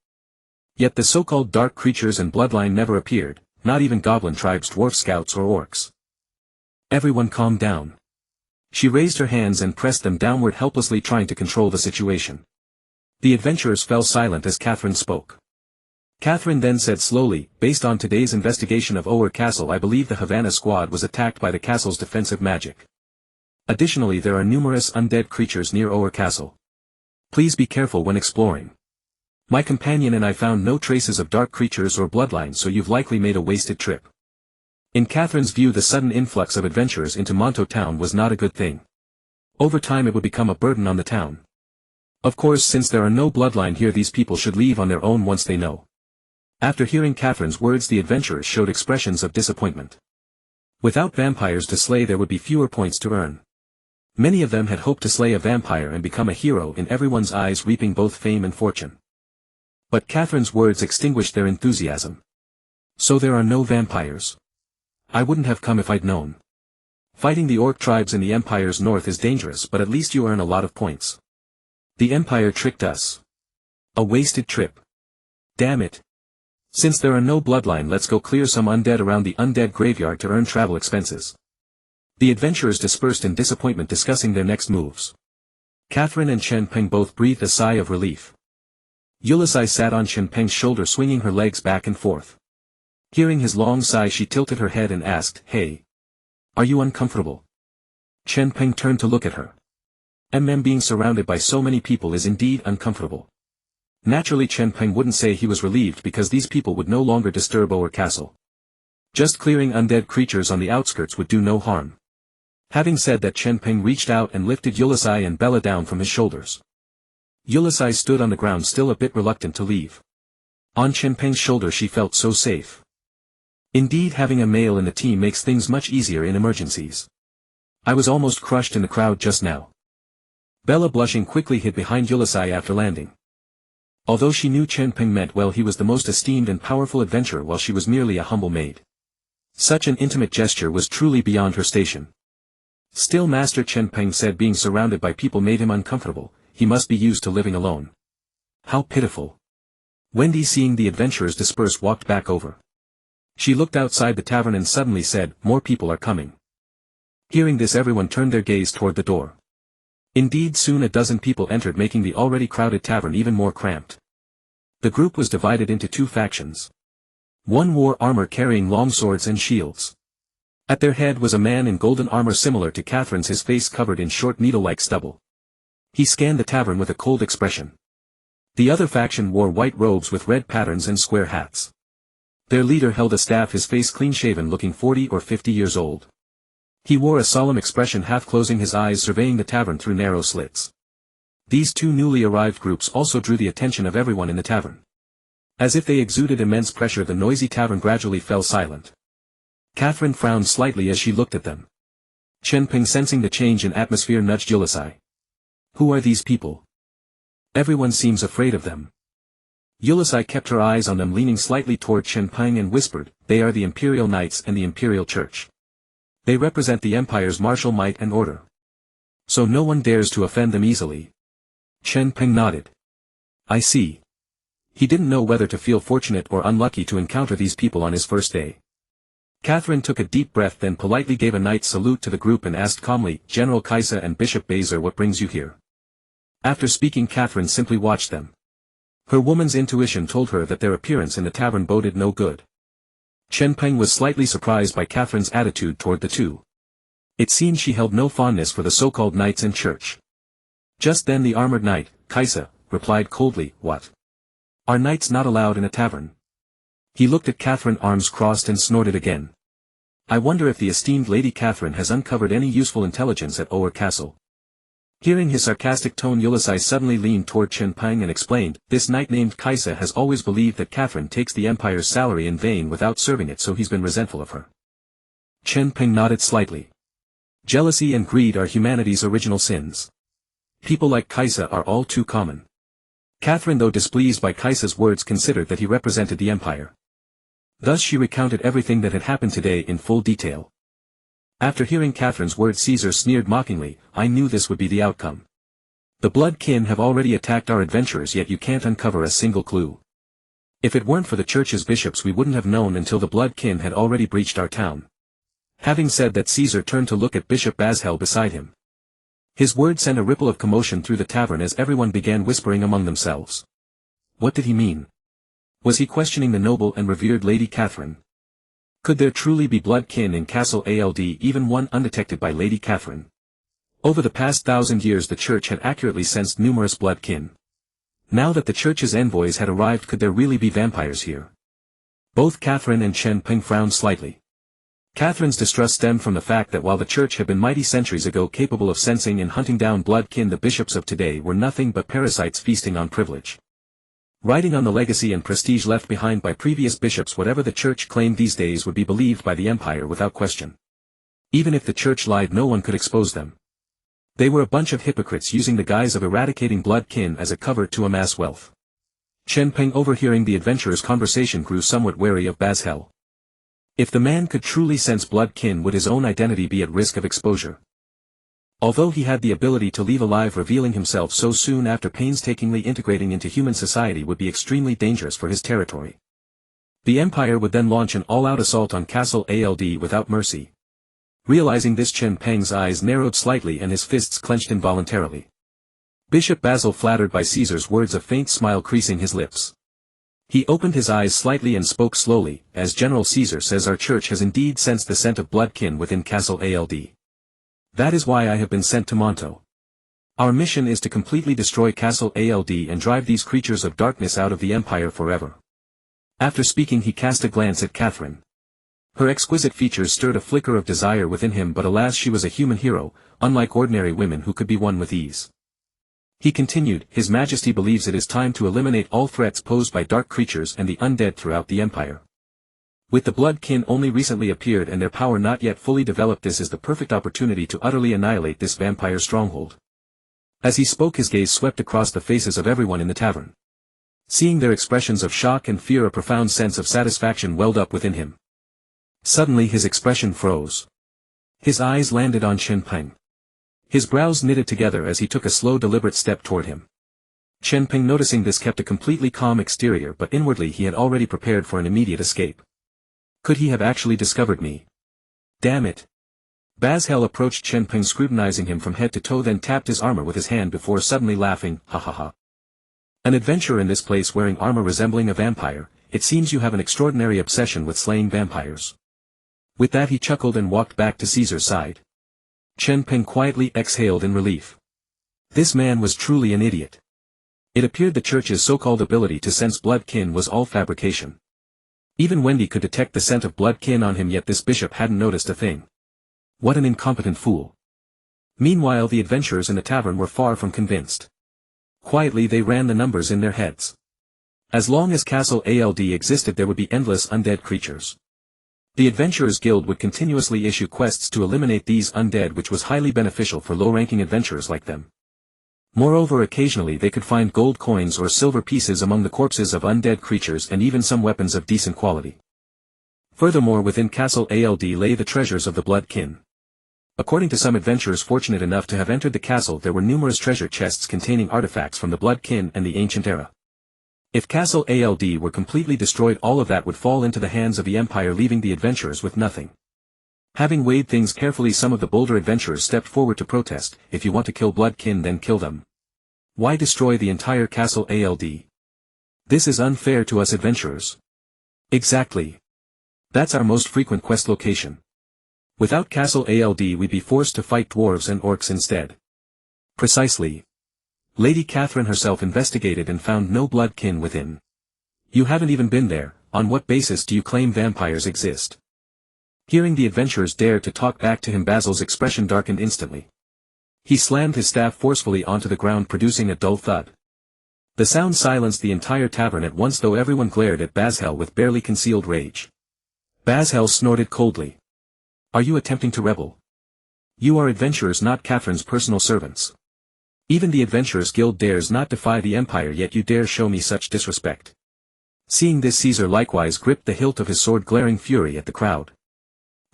Yet the so-called dark creatures and bloodline never appeared, not even goblin tribes, dwarf scouts or orcs. "Everyone calm down." She raised her hands and pressed them downward, helplessly trying to control the situation. The adventurers fell silent as Catherine spoke. Catherine then said slowly, "Based on today's investigation of Orr Castle, I believe the Havana squad was attacked by the castle's defensive magic. Additionally, there are numerous undead creatures near Orr Castle. Please be careful when exploring. My companion and I found no traces of dark creatures or bloodline, so you've likely made a wasted trip." In Catherine's view, the sudden influx of adventurers into Monto town was not a good thing. Over time it would become a burden on the town. Of course, since there are no bloodline here, these people should leave on their own once they know. After hearing Catherine's words, the adventurers showed expressions of disappointment. Without vampires to slay, there would be fewer points to earn. Many of them had hoped to slay a vampire and become a hero in everyone's eyes, reaping both fame and fortune. But Catherine's words extinguished their enthusiasm. "So there are no vampires? I wouldn't have come if I'd known. Fighting the orc tribes in the Empire's north is dangerous, but at least you earn a lot of points. The Empire tricked us. A wasted trip. Damn it. Since there are no bloodline, let's go clear some undead around the undead graveyard to earn travel expenses." The adventurers dispersed in disappointment, discussing their next moves. Catherine and Chen Peng both breathed a sigh of relief. Ulysses sat on Chen Peng's shoulder, swinging her legs back and forth. Hearing his long sigh, she tilted her head and asked, "Hey. Are you uncomfortable?" Chen Peng turned to look at her. Being surrounded by so many people is indeed uncomfortable. Naturally, Chen Peng wouldn't say he was relieved, because these people would no longer disturb Orr Castle. Just clearing undead creatures on the outskirts would do no harm. Having said that, Chen Peng reached out and lifted Ulysses and Bela down from his shoulders. Ulysses stood on the ground, still a bit reluctant to leave. On Chen Peng's shoulder she felt so safe. Indeed, having a male in the team makes things much easier in emergencies. "I was almost crushed in the crowd just now." Bela, blushing, quickly hid behind Ulysses after landing. Although she knew Chen Peng meant well, he was the most esteemed and powerful adventurer while she was merely a humble maid. Such an intimate gesture was truly beyond her station. Still, Master Chen Peng said being surrounded by people made him uncomfortable. He must be used to living alone. How pitiful. Wendy, seeing the adventurers disperse, walked back over. She looked outside the tavern and suddenly said, "More people are coming." Hearing this, everyone turned their gaze toward the door. Indeed, soon a dozen people entered, making the already crowded tavern even more cramped. The group was divided into two factions. One wore armor carrying long swords and shields. At their head was a man in golden armor similar to Catherine's, his face covered in short needle-like stubble. He scanned the tavern with a cold expression. The other faction wore white robes with red patterns and square hats. Their leader held a staff, his face clean-shaven, looking 40 or 50 years old. He wore a solemn expression, half closing his eyes, surveying the tavern through narrow slits. These two newly arrived groups also drew the attention of everyone in the tavern. As if they exuded immense pressure, the noisy tavern gradually fell silent. Catherine frowned slightly as she looked at them. Chen Peng, sensing the change in atmosphere, nudged Ulisai. Who are these people? Everyone seems afraid of them. Ulisai kept her eyes on them, leaning slightly toward Chen Peng and whispered, they are the Imperial Knights and the Imperial Church. They represent the Empire's martial might and order. So no one dares to offend them easily. Chen Peng nodded. I see. He didn't know whether to feel fortunate or unlucky to encounter these people on his first day. Catherine took a deep breath, then politely gave a knight's salute to the group and asked calmly, General Kaisa and Bishop Bazer, what brings you here? After speaking, Catherine simply watched them. Her woman's intuition told her that their appearance in the tavern boded no good. Chen Peng was slightly surprised by Catherine's attitude toward the two. It seemed she held no fondness for the so-called knights and church. Just then the armored knight, Kaisa, replied coldly, what? Are knights not allowed in a tavern? He looked at Catherine, arms crossed, and snorted again. I wonder if the esteemed Lady Catherine has uncovered any useful intelligence at Orr Castle. Hearing his sarcastic tone, Ulisai suddenly leaned toward Chen Peng and explained, this knight named Kaisa has always believed that Catherine takes the Empire's salary in vain without serving it, so he's been resentful of her. Chen Peng nodded slightly. Jealousy and greed are humanity's original sins. People like Kaisa are all too common. Catherine, though displeased by Kaisa's words, considered that he represented the Empire. Thus she recounted everything that had happened today in full detail. After hearing Catherine's words, Caesar sneered mockingly, I knew this would be the outcome. The blood kin have already attacked our adventurers, yet you can't uncover a single clue. If it weren't for the church's bishops, we wouldn't have known until the blood kin had already breached our town. Having said that, Caesar turned to look at Bishop Bazhel beside him. His words sent a ripple of commotion through the tavern as everyone began whispering among themselves. What did he mean? Was he questioning the noble and revered Lady Catherine? Could there truly be blood kin in Castle Ald, even one undetected by Lady Catherine? Over the past 1,000 years the church had accurately sensed numerous blood kin. Now that the church's envoys had arrived, could there really be vampires here? Both Catherine and Chen Peng frowned slightly. Catherine's distrust stemmed from the fact that while the church had been mighty centuries ago capable of sensing and hunting down blood kin, the bishops of today were nothing but parasites feasting on privilege. Riding on the legacy and prestige left behind by previous bishops, whatever the church claimed these days would be believed by the Empire without question. Even if the church lied, no one could expose them. They were a bunch of hypocrites using the guise of eradicating blood kin as a cover to amass wealth. Chen Peng, overhearing the adventurers' conversation, grew somewhat wary of Bazhel. If the man could truly sense blood kin, would his own identity be at risk of exposure? Although he had the ability to leave alive, revealing himself so soon after painstakingly integrating into human society would be extremely dangerous for his territory. The Empire would then launch an all-out assault on Castle Ald without mercy. Realizing this, Chen Peng's eyes narrowed slightly and his fists clenched involuntarily. Bishop Basil, flattered by Caesar's words, a faint smile creasing his lips. He opened his eyes slightly and spoke slowly, as General Caesar says, our church has indeed sensed the scent of blood kin within Castle Ald. That is why I have been sent to Monto. Our mission is to completely destroy Castle Ald and drive these creatures of darkness out of the Empire forever. After speaking, he cast a glance at Catherine. Her exquisite features stirred a flicker of desire within him, but alas, she was a human hero, unlike ordinary women who could be won with ease. He continued, His Majesty believes it is time to eliminate all threats posed by dark creatures and the undead throughout the Empire. With the blood kin only recently appeared and their power not yet fully developed, this is the perfect opportunity to utterly annihilate this vampire stronghold. As he spoke, his gaze swept across the faces of everyone in the tavern. Seeing their expressions of shock and fear, a profound sense of satisfaction welled up within him. Suddenly his expression froze. His eyes landed on Chen Peng. His brows knitted together as he took a slow, deliberate step toward him. Chen Peng, noticing this, kept a completely calm exterior, but inwardly he had already prepared for an immediate escape. Could he have actually discovered me? Damn it. Bazhel approached Chen Peng, scrutinizing him from head to toe, then tapped his armor with his hand before suddenly laughing, ha ha ha. An adventurer in this place wearing armor resembling a vampire, it seems you have an extraordinary obsession with slaying vampires. With that he chuckled and walked back to Caesar's side. Chen Peng quietly exhaled in relief. This man was truly an idiot. It appeared the church's so-called ability to sense blood kin was all fabrication. Even Wendy could detect the scent of blood kin on him, yet this bishop hadn't noticed a thing. What an incompetent fool. Meanwhile the adventurers in the tavern were far from convinced. Quietly they ran the numbers in their heads. As long as Castle ALD existed there would be endless undead creatures. The Adventurers Guild would continuously issue quests to eliminate these undead, which was highly beneficial for low-ranking adventurers like them. Moreover, occasionally they could find gold coins or silver pieces among the corpses of undead creatures and even some weapons of decent quality. Furthermore, within Castle ALD lay the treasures of the blood kin. According to some adventurers fortunate enough to have entered the castle, there were numerous treasure chests containing artifacts from the blood kin and the ancient era. If Castle ALD were completely destroyed, all of that would fall into the hands of the Empire, leaving the adventurers with nothing. Having weighed things carefully, some of the bolder adventurers stepped forward to protest. If you want to kill blood kin, then kill them. Why destroy the entire Castle ALD? This is unfair to us adventurers. Exactly. That's our most frequent quest location. Without Castle ALD we'd be forced to fight dwarves and orcs instead. Precisely. Lady Catherine herself investigated and found no blood kin within. You haven't even been there. On what basis do you claim vampires exist? Hearing the adventurers dare to talk back to him, Basil's expression darkened instantly. He slammed his staff forcefully onto the ground, producing a dull thud. The sound silenced the entire tavern at once, though everyone glared at Basil with barely concealed rage. Basil snorted coldly. Are you attempting to rebel? You are adventurers, not Catherine's personal servants. Even the Adventurers Guild dares not defy the Empire, yet you dare show me such disrespect. Seeing this, Caesar likewise gripped the hilt of his sword, glaring fury at the crowd.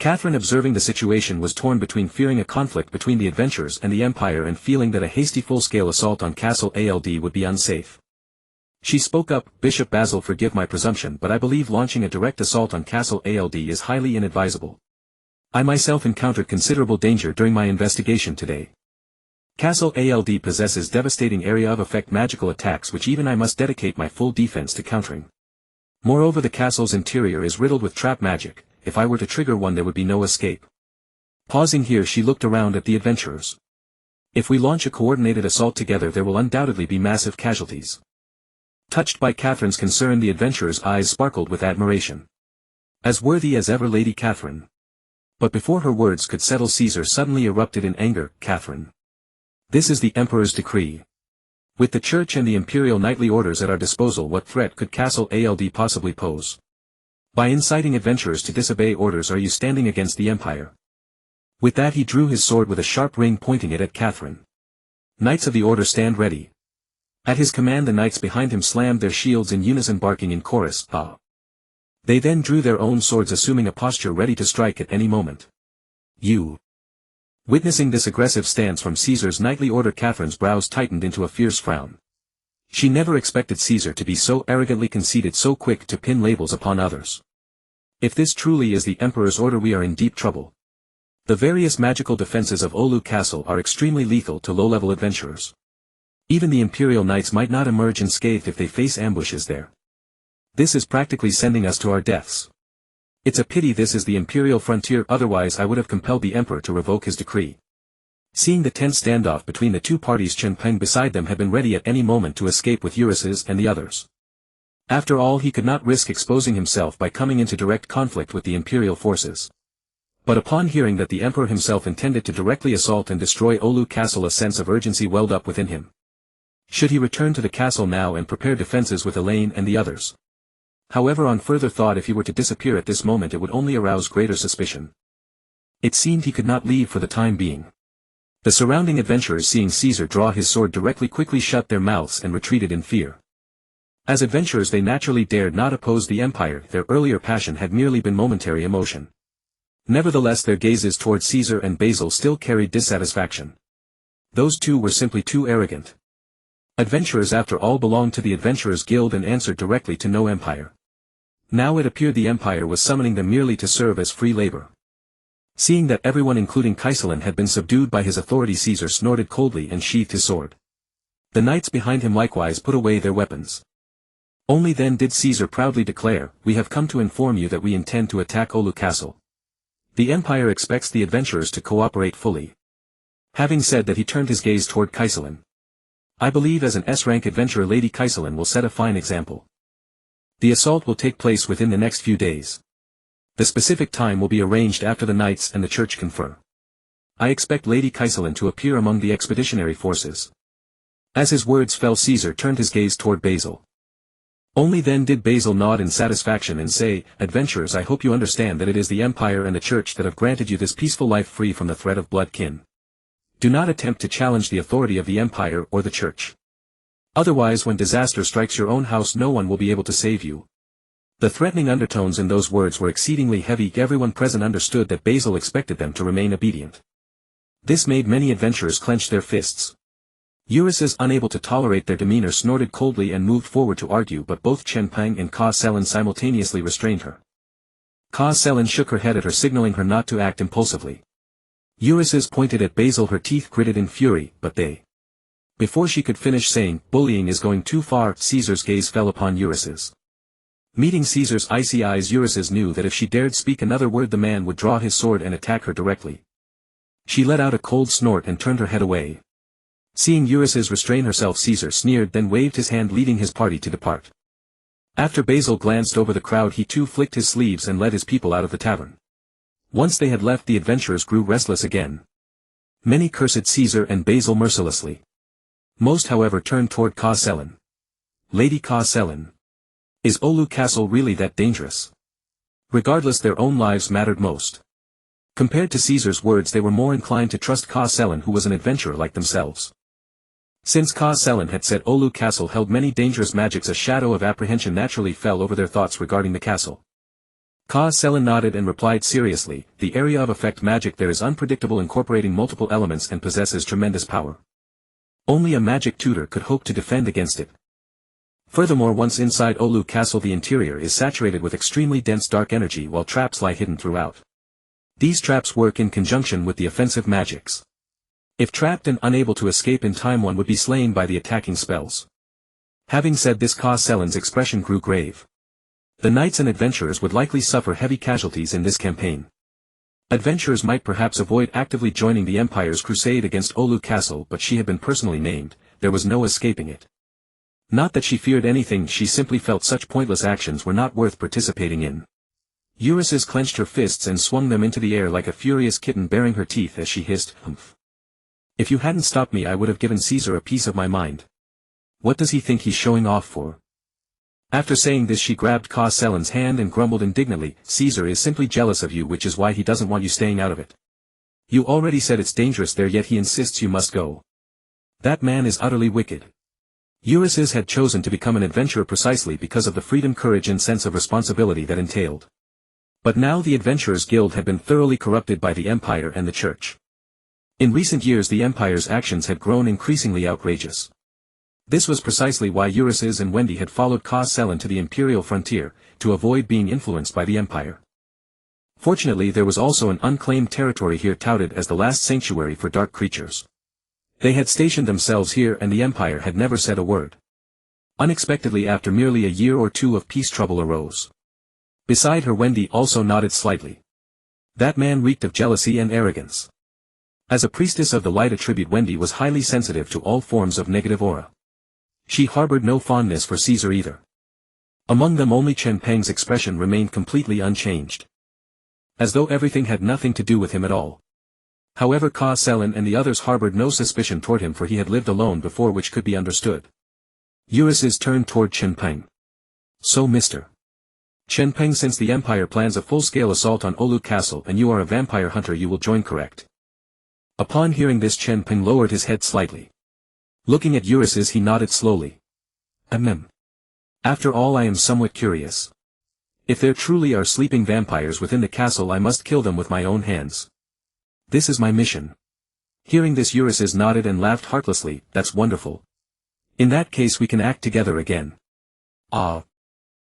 Catherine, observing the situation, was torn between fearing a conflict between the adventurers and the Empire and feeling that a hasty full-scale assault on Castle ALD would be unsafe. She spoke up, Bishop Basil, forgive my presumption, but I believe launching a direct assault on Castle ALD is highly inadvisable. I myself encountered considerable danger during my investigation today. Castle ALD possesses devastating area of effect magical attacks which even I must dedicate my full defense to countering. Moreover, the castle's interior is riddled with trap magic. If I were to trigger one, there would be no escape. Pausing here, she looked around at the adventurers. If we launch a coordinated assault together, there will undoubtedly be massive casualties. Touched by Catherine's concern, the adventurers' eyes sparkled with admiration. As worthy as ever, Lady Catherine. But before her words could settle, Caesar suddenly erupted in anger. Catherine. This is the Emperor's decree. With the Church and the Imperial Knightly Orders at our disposal, what threat could Castle ALD possibly pose? By inciting adventurers to disobey orders, are you standing against the Empire? With that he drew his sword with a sharp ring, pointing it at Catherine. Knights of the Order, stand ready. At his command the knights behind him slammed their shields in unison, barking in chorus, ah. They then drew their own swords, assuming a posture ready to strike at any moment. You. Witnessing this aggressive stance from Caesar's knightly order, Catherine's brows tightened into a fierce frown. She never expected Caesar to be so arrogantly conceited, so quick to pin labels upon others. If this truly is the Emperor's order, we are in deep trouble. The various magical defenses of Olu Castle are extremely lethal to low-level adventurers. Even the Imperial Knights might not emerge unscathed if they face ambushes there. This is practically sending us to our deaths. It's a pity this is the Imperial frontier, otherwise I would have compelled the Emperor to revoke his decree. Seeing the tense standoff between the two parties, Chen Peng beside them had been ready at any moment to escape with Ulysses and the others. After all, he could not risk exposing himself by coming into direct conflict with the Imperial forces. But upon hearing that the Emperor himself intended to directly assault and destroy Olu Castle, a sense of urgency welled up within him. Should he return to the castle now and prepare defenses with Elaine and the others? However, on further thought, if he were to disappear at this moment, it would only arouse greater suspicion. It seemed he could not leave for the time being. The surrounding adventurers, seeing Caesar draw his sword directly, quickly shut their mouths and retreated in fear. As adventurers they naturally dared not oppose the Empire, their earlier passion had merely been momentary emotion. Nevertheless, their gazes toward Caesar and Basil still carried dissatisfaction. Those two were simply too arrogant. Adventurers after all belonged to the Adventurers Guild and answered directly to no empire. Now it appeared the Empire was summoning them merely to serve as free labor. Seeing that everyone including Kaiselin had been subdued by his authority, Caesar snorted coldly and sheathed his sword. The knights behind him likewise put away their weapons. Only then did Caesar proudly declare, "We have come to inform you that we intend to attack Olu Castle. The Empire expects the adventurers to cooperate fully. Having said that, he turned his gaze toward Kaiselin. I believe as an S-rank adventurer Lady Kaiselin will set a fine example. The assault will take place within the next few days. The specific time will be arranged after the knights and the church confer. I expect Lady Kaiselin to appear among the expeditionary forces. As his words fell, Caesar turned his gaze toward Basil. Only then did Basil nod in satisfaction and say, "Adventurers, I hope you understand that it is the Empire and the Church that have granted you this peaceful life free from the threat of blood kin. Do not attempt to challenge the authority of the Empire or the Church. Otherwise, when disaster strikes your own house, no one will be able to save you." The threatening undertones in those words were exceedingly heavy. Everyone present understood that Basil expected them to remain obedient. This made many adventurers clench their fists. Ulysses, unable to tolerate their demeanor, snorted coldly and moved forward to argue, but both Chen Peng and Kaiselin simultaneously restrained her. Kaiselin shook her head at her, signaling her not to act impulsively. Ulysses pointed at Basil, her teeth gritted in fury, but they... Before she could finish saying, "Bullying is going too far," Caesar's gaze fell upon Ulysses. Meeting Caesar's icy eyes, Ulysses knew that if she dared speak another word the man would draw his sword and attack her directly. She let out a cold snort and turned her head away. Seeing Ulysses restrain herself, Caesar sneered, then waved his hand, leading his party to depart. After Basil glanced over the crowd, he too flicked his sleeves and led his people out of the tavern. Once they had left, the adventurers grew restless again. Many cursed Caesar and Basil mercilessly. Most, however, turned toward Kaiselin. "Lady Kaiselin, is Olu Castle really that dangerous?" Regardless, their own lives mattered most. Compared to Caesar's words, they were more inclined to trust Kaiselin, who was an adventurer like themselves. Since Kaiselin had said Olu Castle held many dangerous magics, a shadow of apprehension naturally fell over their thoughts regarding the castle. Kaiselin nodded and replied seriously, "The area of effect magic there is unpredictable, incorporating multiple elements, and possesses tremendous power. Only a magic tutor could hope to defend against it. Furthermore, once inside Olu Castle, the interior is saturated with extremely dense dark energy, while traps lie hidden throughout. These traps work in conjunction with the offensive magics. If trapped and unable to escape in time, one would be slain by the attacking spells." Having said this, Kaiselin's expression grew grave. The knights and adventurers would likely suffer heavy casualties in this campaign. Adventurers might perhaps avoid actively joining the Empire's crusade against Olu Castle, but she had been personally named, there was no escaping it. Not that she feared anything, she simply felt such pointless actions were not worth participating in. Ulysses clenched her fists and swung them into the air like a furious kitten, baring her teeth as she hissed, "Humph. If you hadn't stopped me, I would have given Caesar a piece of my mind. What does he think he's showing off for?" After saying this, she grabbed Kaiselin's hand and grumbled indignantly, "Caesar is simply jealous of you, which is why he doesn't want you staying out of it. You already said it's dangerous there, yet he insists you must go. That man is utterly wicked." Ulysses had chosen to become an adventurer precisely because of the freedom, courage and sense of responsibility that entailed. But now the Adventurers Guild had been thoroughly corrupted by the Empire and the Church. In recent years the Empire's actions had grown increasingly outrageous. This was precisely why Ulysses and Wendy had followed Kaiselin to the Imperial frontier, to avoid being influenced by the Empire. Fortunately, there was also an unclaimed territory here touted as the last sanctuary for dark creatures. They had stationed themselves here and the Empire had never said a word. Unexpectedly, after merely a year or two of peace, trouble arose. Beside her, Wendy also nodded slightly. That man reeked of jealousy and arrogance. As a priestess of the light attribute, Wendy was highly sensitive to all forms of negative aura. She harbored no fondness for Caesar either. Among them, only Chen Peng's expression remained completely unchanged. As though everything had nothing to do with him at all. However, Kaiselin and the others harbored no suspicion toward him, for he had lived alone before, which could be understood. Ulysses turned toward Chen Peng. "So Mr. Chen Peng, since the Empire plans a full-scale assault on Olu Castle and you are a vampire hunter, you will join, correct?" Upon hearing this, Chen Peng lowered his head slightly. Looking at Ulysses, he nodded slowly. After all, I am somewhat curious. If there truly are sleeping vampires within the castle, I must kill them with my own hands. This is my mission." Hearing this, Ulysses nodded and laughed heartlessly. "That's wonderful. In that case we can act together again." "Ah.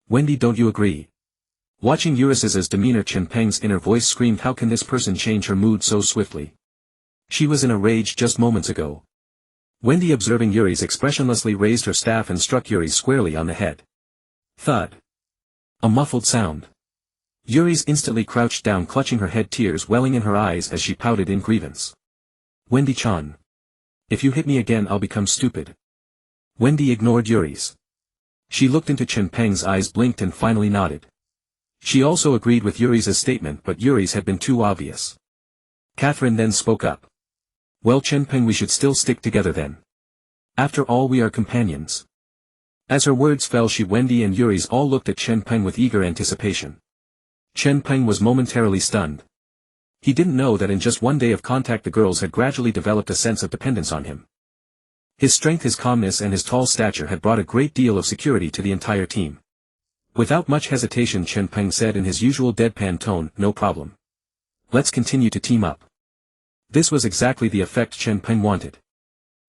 Wendy, don't you agree?" Watching Ulysses's demeanor, Chen Peng's inner voice screamed, how can this person change her mood so swiftly? She was in a rage just moments ago. Wendy, observing Yuri's, expressionlessly raised her staff and struck Yuri squarely on the head. Thud. A muffled sound. Yuri's instantly crouched down, clutching her head, tears welling in her eyes as she pouted in grievance. Wendy-chan. If you hit me again I'll become stupid. Wendy ignored Yuri's. She looked into Chen Peng's eyes, blinked and finally nodded. She also agreed with Yuri's statement, but Yuri's had been too obvious. Catherine then spoke up. Well, Chen Peng, we should still stick together then. After all, we are companions. As her words fell, Wendy and Yuri's all looked at Chen Peng with eager anticipation. Chen Peng was momentarily stunned. He didn't know that in just one day of contact the girls had gradually developed a sense of dependence on him. His strength, his calmness and his tall stature had brought a great deal of security to the entire team. Without much hesitation, Chen Peng said in his usual deadpan tone, "No problem. Let's continue to team up." This was exactly the effect Chen Peng wanted.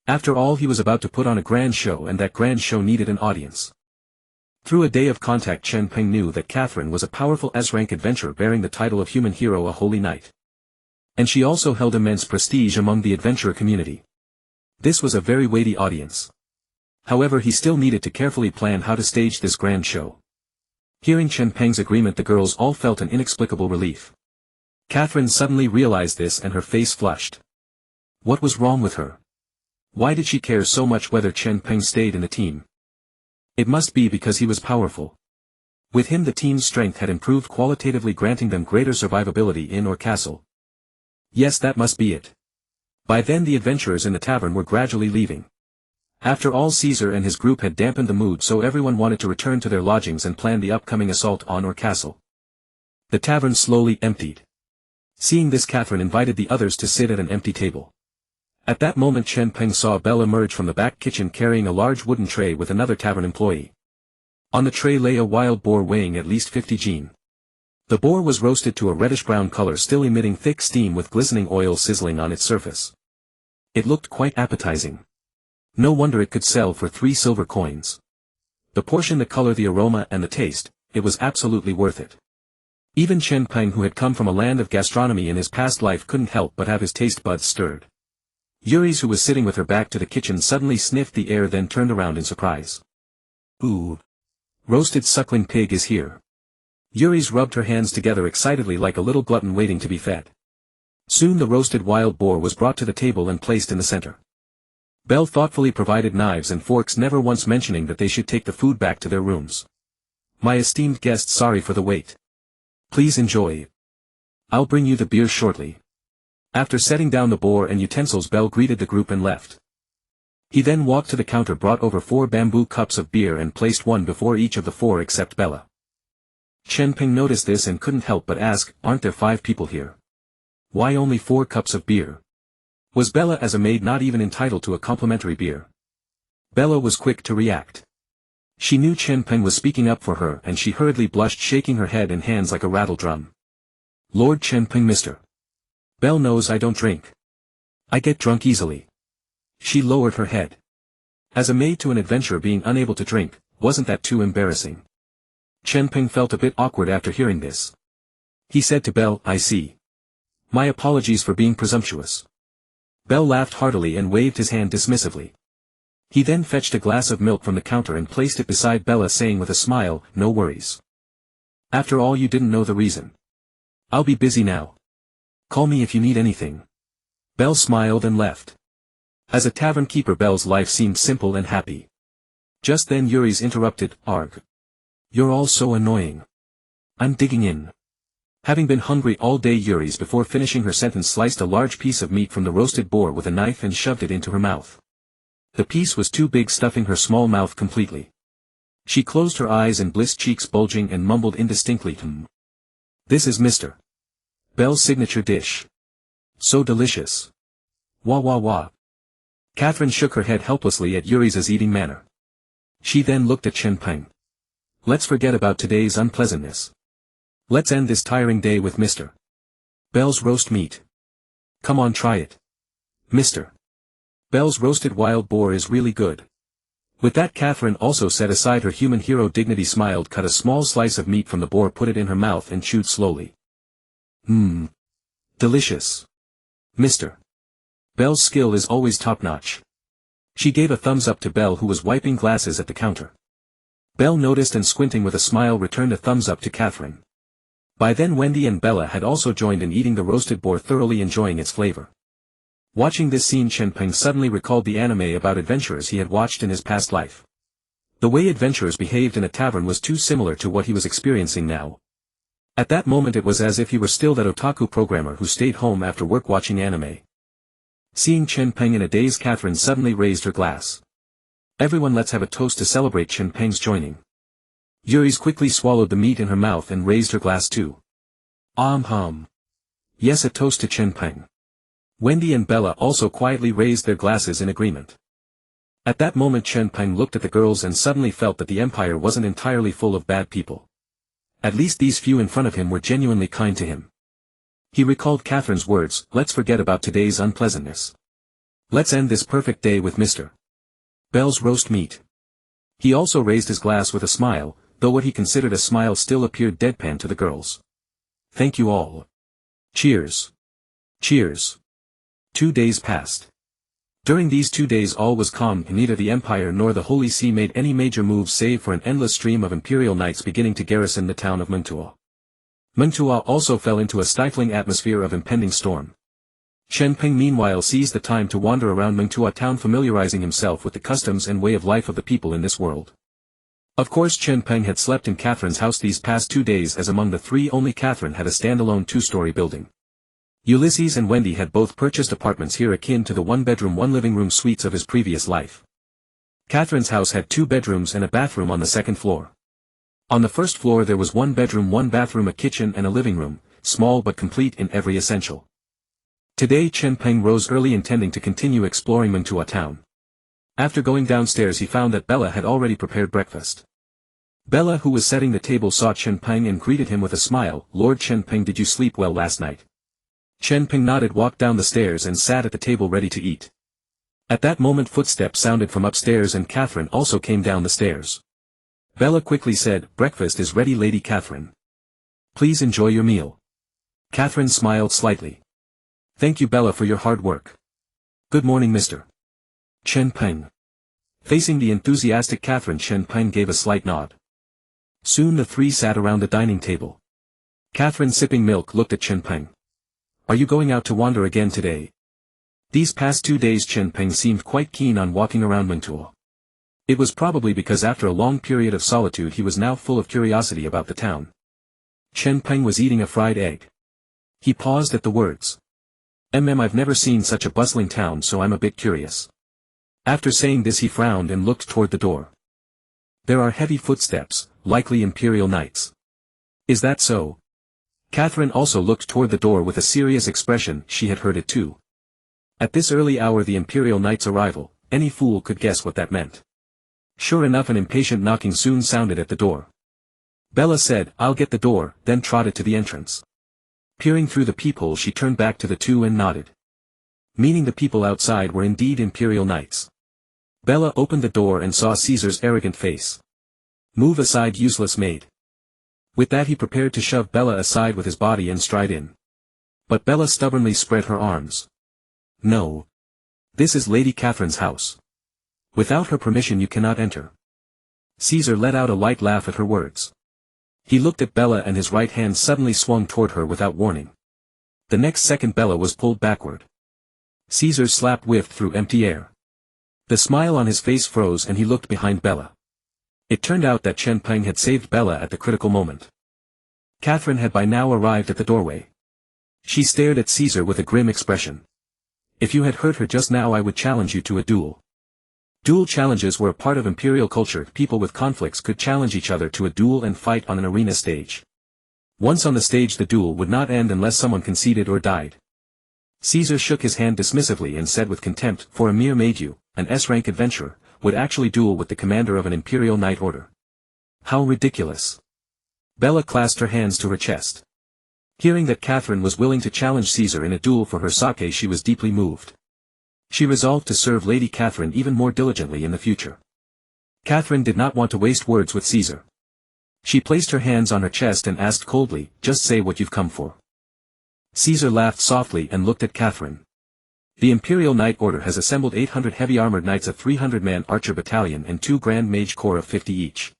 After all, he was about to put on a grand show, and that grand show needed an audience. Through a day of contact, Chen Peng knew that Catherine was a powerful S-rank adventurer bearing the title of human hero, a holy knight. And she also held immense prestige among the adventurer community. This was a very weighty audience. However, he still needed to carefully plan how to stage this grand show. Hearing Chen Peng's agreement, the girls all felt an inexplicable relief. Catherine suddenly realized this and her face flushed. What was wrong with her? Why did she care so much whether Chen Peng stayed in the team? It must be because he was powerful. With him the team's strength had improved qualitatively, granting them greater survivability in Orr Castle. Yes, that must be it. By then the adventurers in the tavern were gradually leaving. After all, Caesar and his group had dampened the mood, so everyone wanted to return to their lodgings and plan the upcoming assault on Orr Castle. The tavern slowly emptied. Seeing this, Catherine invited the others to sit at an empty table. At that moment Chen Peng saw Belle emerge from the back kitchen carrying a large wooden tray with another tavern employee. On the tray lay a wild boar weighing at least 50 jin. The boar was roasted to a reddish-brown color, still emitting thick steam with glistening oil sizzling on its surface. It looked quite appetizing. No wonder it could sell for 3 silver coins. The portion, the color, the aroma and the taste, it was absolutely worth it. Even Chen Peng, who had come from a land of gastronomy in his past life, couldn't help but have his taste buds stirred. Yuri's, who was sitting with her back to the kitchen, suddenly sniffed the air, then turned around in surprise. Ooh! Roasted suckling pig is here. Yuri's rubbed her hands together excitedly like a little glutton waiting to be fed. Soon the roasted wild boar was brought to the table and placed in the center. Belle thoughtfully provided knives and forks, never once mentioning that they should take the food back to their rooms. My esteemed guests, sorry for the wait. Please enjoy. I'll bring you the beer shortly. After setting down the boar and utensils, Belle greeted the group and left. He then walked to the counter, brought over 4 bamboo cups of beer and placed one before each of the 4 except Bella. Chen Peng noticed this and couldn't help but ask, aren't there 5 people here? Why only 4 cups of beer? Was Bella, as a maid, not even entitled to a complimentary beer? Bella was quick to react. She knew Chen Peng was speaking up for her, and she hurriedly blushed, shaking her head and hands like a rattle drum. Lord Chen Peng, Mr. Belle knows I don't drink. I get drunk easily. She lowered her head. As a maid to an adventurer being unable to drink, wasn't that too embarrassing? Chen Peng felt a bit awkward after hearing this. He said to Belle, I see. My apologies for being presumptuous. Belle laughed heartily and waved his hand dismissively. He then fetched a glass of milk from the counter and placed it beside Bella, saying with a smile, no worries. After all, you didn't know the reason. I'll be busy now. Call me if you need anything. Belle smiled and left. As a tavern keeper, Belle's life seemed simple and happy. Just then Yuri's interrupted, Arg. You're all so annoying. I'm digging in. Having been hungry all day, Yuri's, before finishing her sentence, sliced a large piece of meat from the roasted boar with a knife and shoved it into her mouth. The piece was too big, stuffing her small mouth completely. She closed her eyes and bliss, cheeks bulging, and mumbled indistinctly, This is Mr. Belle's signature dish. So delicious. Wah wah wah. Catherine shook her head helplessly at Yuri's eating manner. She then looked at Chen Peng. Let's forget about today's unpleasantness. Let's end this tiring day with Mr. Belle's roast meat. Come on, try it. Mr. Belle's roasted wild boar is really good. With that, Catherine also set aside her human hero dignity, smiled, cut a small slice of meat from the boar, put it in her mouth and chewed slowly. Delicious. Mr. Belle's skill is always top-notch. She gave a thumbs up to Belle, who was wiping glasses at the counter. Belle noticed and, squinting with a smile, returned a thumbs up to Catherine. By then Wendy and Bella had also joined in eating the roasted boar, thoroughly enjoying its flavor. Watching this scene, Chen Peng suddenly recalled the anime about adventurers he had watched in his past life. The way adventurers behaved in a tavern was too similar to what he was experiencing now. At that moment it was as if he were still that otaku programmer who stayed home after work watching anime. Seeing Chen Peng in a daze, Catherine suddenly raised her glass. Everyone, let's have a toast to celebrate Chen Peng's joining. Yuri's quickly swallowed the meat in her mouth and raised her glass too. Yes, a toast to Chen Peng. Wendy and Bella also quietly raised their glasses in agreement. At that moment Chen Peng looked at the girls and suddenly felt that the empire wasn't entirely full of bad people. At least these few in front of him were genuinely kind to him. He recalled Catherine's words, let's forget about today's unpleasantness. Let's end this perfect day with Mr. Bell's roast meat. He also raised his glass with a smile, though what he considered a smile still appeared deadpan to the girls. Thank you all. Cheers. Cheers. 2 days passed. During these 2 days all was calm, and neither the Empire nor the Holy See made any major moves save for an endless stream of Imperial knights beginning to garrison the town of Mentua. Mentua also fell into a stifling atmosphere of impending storm. Chen Peng meanwhile seized the time to wander around Mentua town, familiarizing himself with the customs and way of life of the people in this world. Of course Chen Peng had slept in Catherine's house these past 2 days, as among the three only Catherine had a standalone 2-story building. Ulysses and Wendy had both purchased apartments here akin to the 1-bedroom 1-living-room suites of his previous life. Catherine's house had 2 bedrooms and a bathroom on the 2nd floor. On the 1st floor there was 1 bedroom, 1 bathroom, a kitchen and a living room, small but complete in every essential. Today Chen Peng rose early intending to continue exploring Mentua town. After going downstairs he found that Bella had already prepared breakfast. Bella, who was setting the table, saw Chen Peng and greeted him with a smile. Lord Chen Peng, did you sleep well last night? Chen Peng nodded, walked down the stairs and sat at the table ready to eat. At that moment footsteps sounded from upstairs and Catherine also came down the stairs. Bella quickly said, breakfast is ready, Lady Catherine. Please enjoy your meal. Catherine smiled slightly. Thank you, Bella, for your hard work. Good morning, Mr. Chen Peng. Facing the enthusiastic Catherine, Chen Peng gave a slight nod. Soon the three sat around the dining table. Catherine, sipping milk, looked at Chen Peng. Are you going out to wander again today? These past 2 days Chen Peng seemed quite keen on walking around Mentua. It was probably because after a long period of solitude he was now full of curiosity about the town. Chen Peng was eating a fried egg. He paused at the words. I've never seen such a bustling town, so I'm a bit curious. After saying this he frowned and looked toward the door. There are heavy footsteps, likely Imperial knights. Is that so? Catherine also looked toward the door with a serious expression. She had heard it too. At this early hour the Imperial Knight's arrival, any fool could guess what that meant. Sure enough, an impatient knocking soon sounded at the door. Bella said, I'll get the door, then trotted to the entrance. Peering through the peephole she turned back to the two and nodded. Meaning the people outside were indeed Imperial Knights. Bella opened the door and saw Caesar's arrogant face. Move aside, useless maid. With that he prepared to shove Bella aside with his body and stride in. But Bella stubbornly spread her arms. No. This is Lady Catherine's house. Without her permission you cannot enter. Caesar let out a light laugh at her words. He looked at Bella and his right hand suddenly swung toward her without warning. The next second Bella was pulled backward. Caesar's slap whiffed through empty air. The smile on his face froze and he looked behind Bella. It turned out that Chen Peng had saved Bella at the critical moment. Catherine had by now arrived at the doorway. She stared at Caesar with a grim expression. If you had heard her just now I would challenge you to a duel. Duel challenges were a part of Imperial culture. People with conflicts could challenge each other to a duel and fight on an arena stage. Once on the stage the duel would not end unless someone conceded or died. Caesar shook his hand dismissively and said with contempt, for a mere maid, an S-rank adventurer, would actually duel with the commander of an Imperial Knight Order. How ridiculous. Bella clasped her hands to her chest. Hearing that Catherine was willing to challenge Caesar in a duel for her sake, she was deeply moved. She resolved to serve Lady Catherine even more diligently in the future. Catherine did not want to waste words with Caesar. She placed her hands on her chest and asked coldly, just say what you've come for. Caesar laughed softly and looked at Catherine. The Imperial Knight Order has assembled 800 heavy armored knights, a 300-man archer battalion and 2 Grand Mage Corps of 50 each.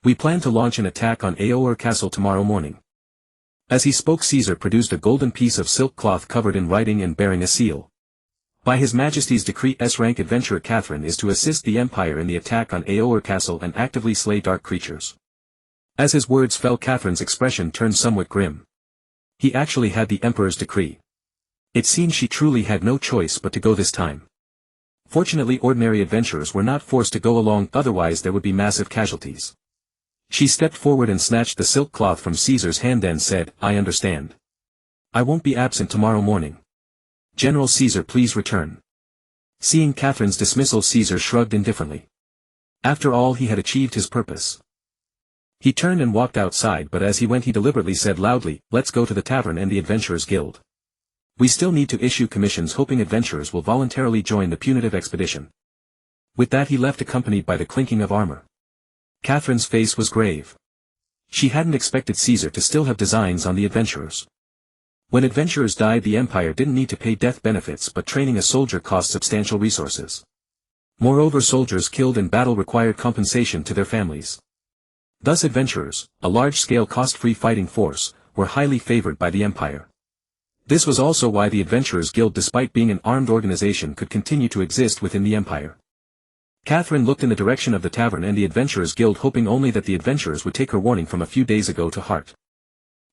We plan to launch an attack on Orr Castle tomorrow morning. As he spoke, Caesar produced a golden piece of silk cloth covered in writing and bearing a seal. By His Majesty's decree, S-rank adventurer Catherine is to assist the Empire in the attack on Orr Castle and actively slay dark creatures. As his words fell, Catherine's expression turned somewhat grim. He actually had the Emperor's decree. It seemed she truly had no choice but to go this time. Fortunately, ordinary adventurers were not forced to go along, otherwise there would be massive casualties. She stepped forward and snatched the silk cloth from Caesar's hand, then said, "I understand. I won't be absent tomorrow morning. General Caesar, please return." Seeing Catherine's dismissal, Caesar shrugged indifferently. After all, he had achieved his purpose. He turned and walked outside, but as he went he deliberately said loudly, "Let's go to the tavern and the Adventurers Guild. We still need to issue commissions, hoping adventurers will voluntarily join the punitive expedition." With that he left, accompanied by the clinking of armor. Catherine's face was grave. She hadn't expected Caesar to still have designs on the adventurers. When adventurers died, the Empire didn't need to pay death benefits, but training a soldier cost substantial resources. Moreover, soldiers killed in battle required compensation to their families. Thus adventurers, a large-scale cost-free fighting force, were highly favored by the Empire. This was also why the Adventurers Guild, despite being an armed organization, could continue to exist within the Empire. Catherine looked in the direction of the tavern and the Adventurers Guild, hoping only that the adventurers would take her warning from a few days ago to heart.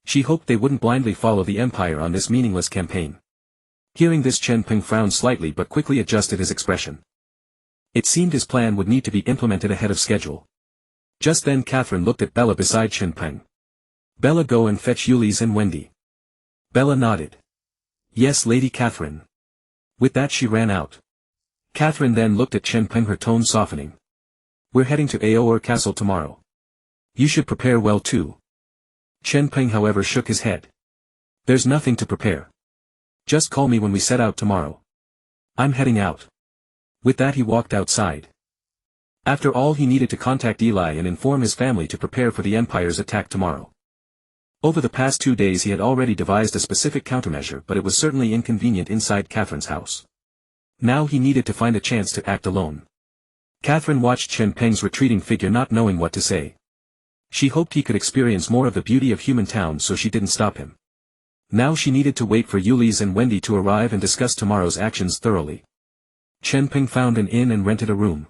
She hoped they wouldn't blindly follow the Empire on this meaningless campaign. Hearing this, Chen Peng frowned slightly but quickly adjusted his expression. It seemed his plan would need to be implemented ahead of schedule. Just then Catherine looked at Bella beside Chen Peng. "Bella, go and fetch Ulysse and Wendy." Bella nodded. "Yes, Lady Catherine." With that she ran out. Catherine then looked at Chen Peng, her tone softening. "We're heading to Orr Castle tomorrow. You should prepare well too." Chen Peng, however, shook his head. "There's nothing to prepare. Just call me when we set out tomorrow. I'm heading out." With that he walked outside. After all, he needed to contact Eli and inform his family to prepare for the Empire's attack tomorrow. Over the past 2 days he had already devised a specific countermeasure, but it was certainly inconvenient inside Catherine's house. Now he needed to find a chance to act alone. Catherine watched Chen Peng's retreating figure, not knowing what to say. She hoped he could experience more of the beauty of human town, so she didn't stop him. Now she needed to wait for Ulysse and Wendy to arrive and discuss tomorrow's actions thoroughly. Chen Peng found an inn and rented a room.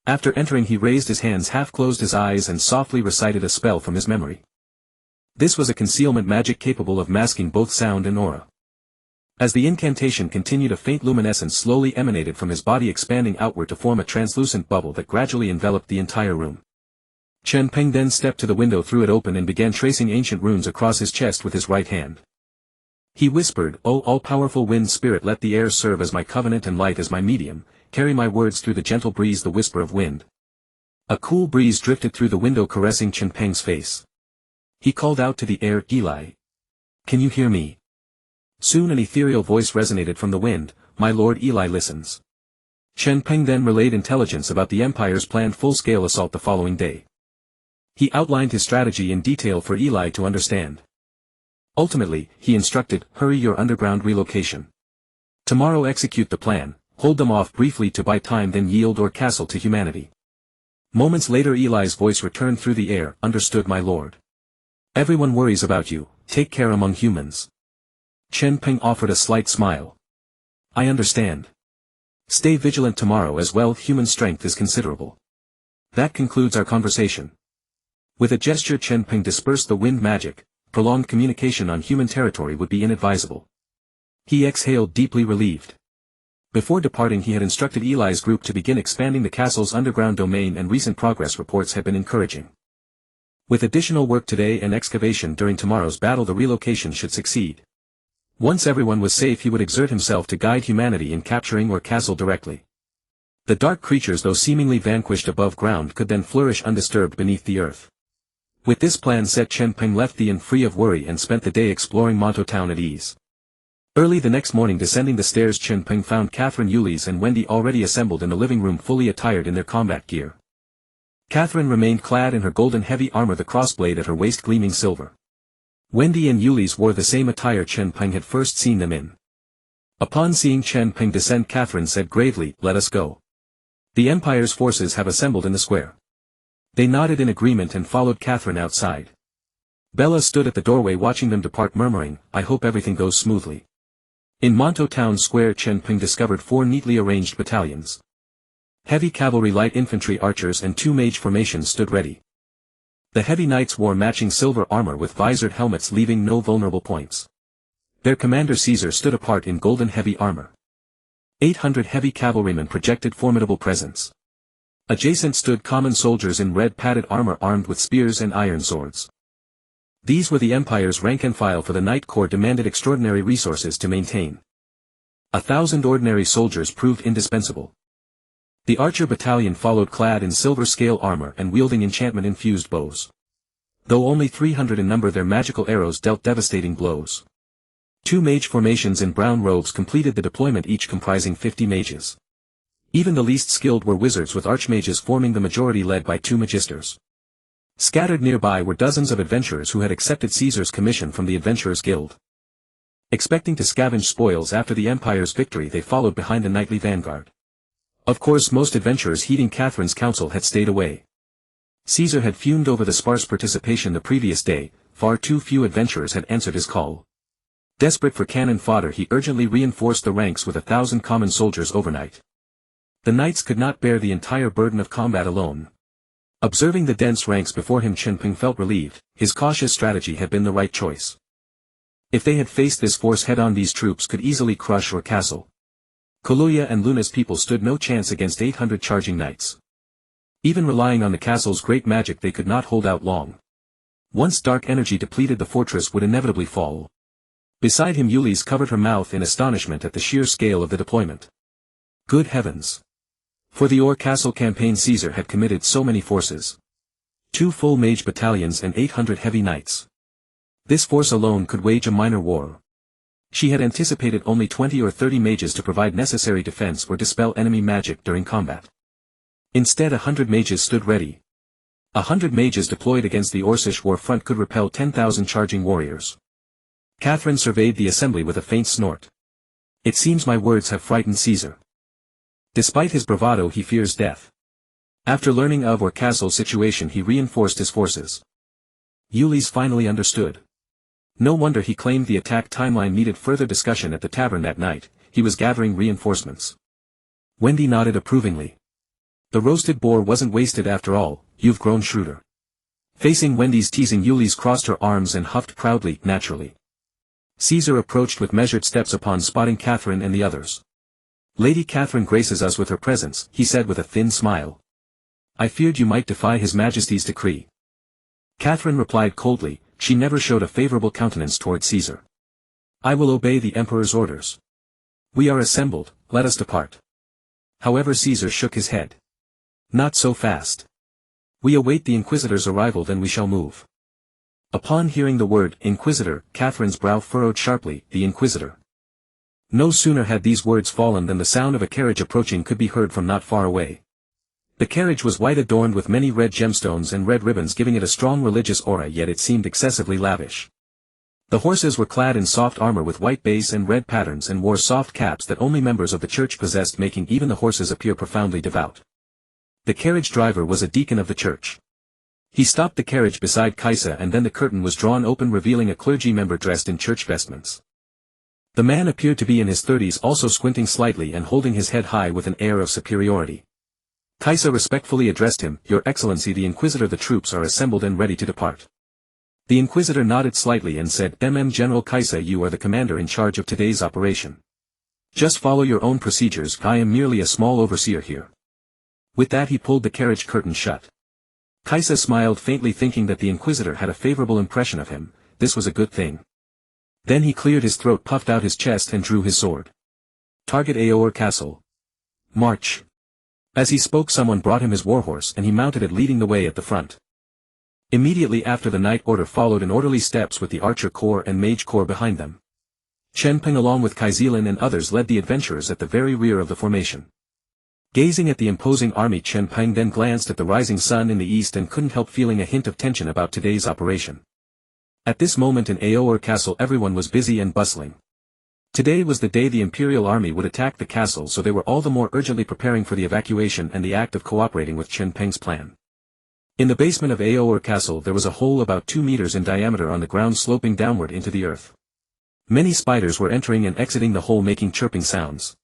After entering he raised his hands, half-closed his eyes and softly recited a spell from his memory. This was a concealment magic capable of masking both sound and aura. As the incantation continued, a faint luminescence slowly emanated from his body, expanding outward to form a translucent bubble that gradually enveloped the entire room. Chen Peng then stepped to the window, threw it open and began tracing ancient runes across his chest with his right hand. He whispered, "O all-powerful wind spirit, let the air serve as my covenant and light as my medium, carry my words through the gentle breeze, the whisper of wind." A cool breeze drifted through the window, caressing Chen Peng's face. He called out to the air, "Eli. Can you hear me?" Soon an ethereal voice resonated from the wind, "My lord Eli listens." Chen Peng then relayed intelligence about the Empire's planned full-scale assault the following day. He outlined his strategy in detail for Eli to understand. Ultimately, he instructed, "Hurry your underground relocation. Tomorrow execute the plan, hold them off briefly to buy time, then yield Orr Castle to humanity." Moments later Eli's voice returned through the air, "Understood, my lord. Everyone worries about you, take care among humans." Chen Peng offered a slight smile. "I understand. Stay vigilant tomorrow as well, human strength is considerable." That concludes our conversation. With a gesture Chen Peng dispersed the wind magic. Prolonged communication on human territory would be inadvisable. He exhaled, deeply relieved. Before departing he had instructed Eli's group to begin expanding the castle's underground domain, and recent progress reports had been encouraging. With additional work today and excavation during tomorrow's battle, the relocation should succeed. Once everyone was safe he would exert himself to guide humanity in capturing Orr Castle directly. The dark creatures, though seemingly vanquished above ground, could then flourish undisturbed beneath the earth. With this plan set, Chen Peng left the inn free of worry and spent the day exploring Monto Town at ease. Early the next morning, descending the stairs, Chen Peng found Catherine, Ulysse and Wendy already assembled in the living room, fully attired in their combat gear. Catherine remained clad in her golden heavy armor, the crossblade at her waist gleaming silver. Wendy and Ulysse wore the same attire Chen Peng had first seen them in. Upon seeing Chen Peng descend, Catherine said gravely, "Let us go. The Empire's forces have assembled in the square." They nodded in agreement and followed Catherine outside. Bella stood at the doorway watching them depart murmuring, "I hope everything goes smoothly." In Monto Town Square Chen Peng discovered 4 neatly arranged battalions. Heavy cavalry, light infantry, archers and 2 mage formations stood ready. The heavy knights wore matching silver armor with visored helmets leaving no vulnerable points. Their commander Caesar stood apart in golden heavy armor. 800 heavy cavalrymen projected formidable presence. Adjacent stood common soldiers in red padded armor armed with spears and iron swords. These were the Empire's rank and file, for the Knight Corps demanded extraordinary resources to maintain. 1,000 ordinary soldiers proved indispensable. The archer battalion followed clad in silver scale armor and wielding enchantment-infused bows. Though only 300 in number, their magical arrows dealt devastating blows. 2 mage formations in brown robes completed the deployment, each comprising 50 mages. Even the least skilled were wizards, with archmages forming the majority led by 2 magisters. Scattered nearby were dozens of adventurers who had accepted Caesar's commission from the Adventurers Guild. Expecting to scavenge spoils after the Empire's victory, they followed behind the knightly vanguard. Of course, most adventurers heeding Catherine's counsel had stayed away. Caesar had fumed over the sparse participation the previous day, far too few adventurers had answered his call. Desperate for cannon fodder, he urgently reinforced the ranks with 1,000 common soldiers overnight. The knights could not bear the entire burden of combat alone. Observing the dense ranks before him, Chen Peng felt relieved. His cautious strategy had been the right choice. If they had faced this force head-on, these troops could easily crush Orr Castle. Kaluuya and Luna's people stood no chance against 800 charging knights. Even relying on the castle's great magic, they could not hold out long. Once dark energy depleted, the fortress would inevitably fall. Beside him, Ulysses covered her mouth in astonishment at the sheer scale of the deployment. Good heavens! For the Orr Castle campaign, Caesar had committed so many forces. 2 full mage battalions and 800 heavy knights. This force alone could wage a minor war. She had anticipated only 20 or 30 mages to provide necessary defense or dispel enemy magic during combat. Instead, 100 mages stood ready. 100 mages deployed against the Orcish war front could repel 10,000 charging warriors. Catherine surveyed the assembly with a faint snort. It seems my words have frightened Caesar. Despite his bravado, he fears death. After learning of Orr Castle's situation, he reinforced his forces. Ulysses finally understood. No wonder he claimed the attack timeline needed further discussion at the tavern that night. He was gathering reinforcements. Wendy nodded approvingly. The roasted boar wasn't wasted after all. You've grown shrewder. Facing Wendy's teasing, Ulysses crossed her arms and huffed proudly. Naturally. Caesar approached with measured steps upon spotting Catherine and the others. Lady Catherine graces us with her presence, he said with a thin smile. I feared you might defy His Majesty's decree. Catherine replied coldly. She never showed a favorable countenance toward Caesar. I will obey the Emperor's orders. We are assembled, let us depart. However, Caesar shook his head. Not so fast. We await the Inquisitor's arrival, then we shall move. Upon hearing the word Inquisitor, Catherine's brow furrowed sharply. The Inquisitor. No sooner had these words fallen than the sound of a carriage approaching could be heard from not far away. The carriage was white, adorned with many red gemstones and red ribbons, giving it a strong religious aura, yet it seemed excessively lavish. The horses were clad in soft armor with white base and red patterns and wore soft caps that only members of the church possessed, making even the horses appear profoundly devout. The carriage driver was a deacon of the church. He stopped the carriage beside Kaisa, and then the curtain was drawn open, revealing a clergy member dressed in church vestments. The man appeared to be in his 30s, also squinting slightly and holding his head high with an air of superiority. Kaisa respectfully addressed him, Your Excellency the Inquisitor, the troops are assembled and ready to depart. The Inquisitor nodded slightly and said, General Kaisa, you are the commander in charge of today's operation. Just follow your own procedures, I am merely a small overseer here. With that he pulled the carriage curtain shut. Kaisa smiled faintly, thinking that the Inquisitor had a favorable impression of him. This was a good thing. Then he cleared his throat, puffed out his chest and drew his sword. Target Orr Castle. March. As he spoke, someone brought him his warhorse and he mounted it, leading the way at the front. Immediately after, the Knight Order followed in orderly steps with the Archer Corps and Mage Corps behind them. Chen Peng along with Kaizilan and others led the adventurers at the very rear of the formation. Gazing at the imposing army, Chen Peng then glanced at the rising sun in the east and couldn't help feeling a hint of tension about today's operation. At this moment in Orr Castle everyone was busy and bustling. Today was the day the Imperial Army would attack the castle, so they were all the more urgently preparing for the evacuation and the act of cooperating with Chen Peng's plan. In the basement of Orr Castle there was a hole about 2 meters in diameter on the ground sloping downward into the earth. Many spiders were entering and exiting the hole making chirping sounds.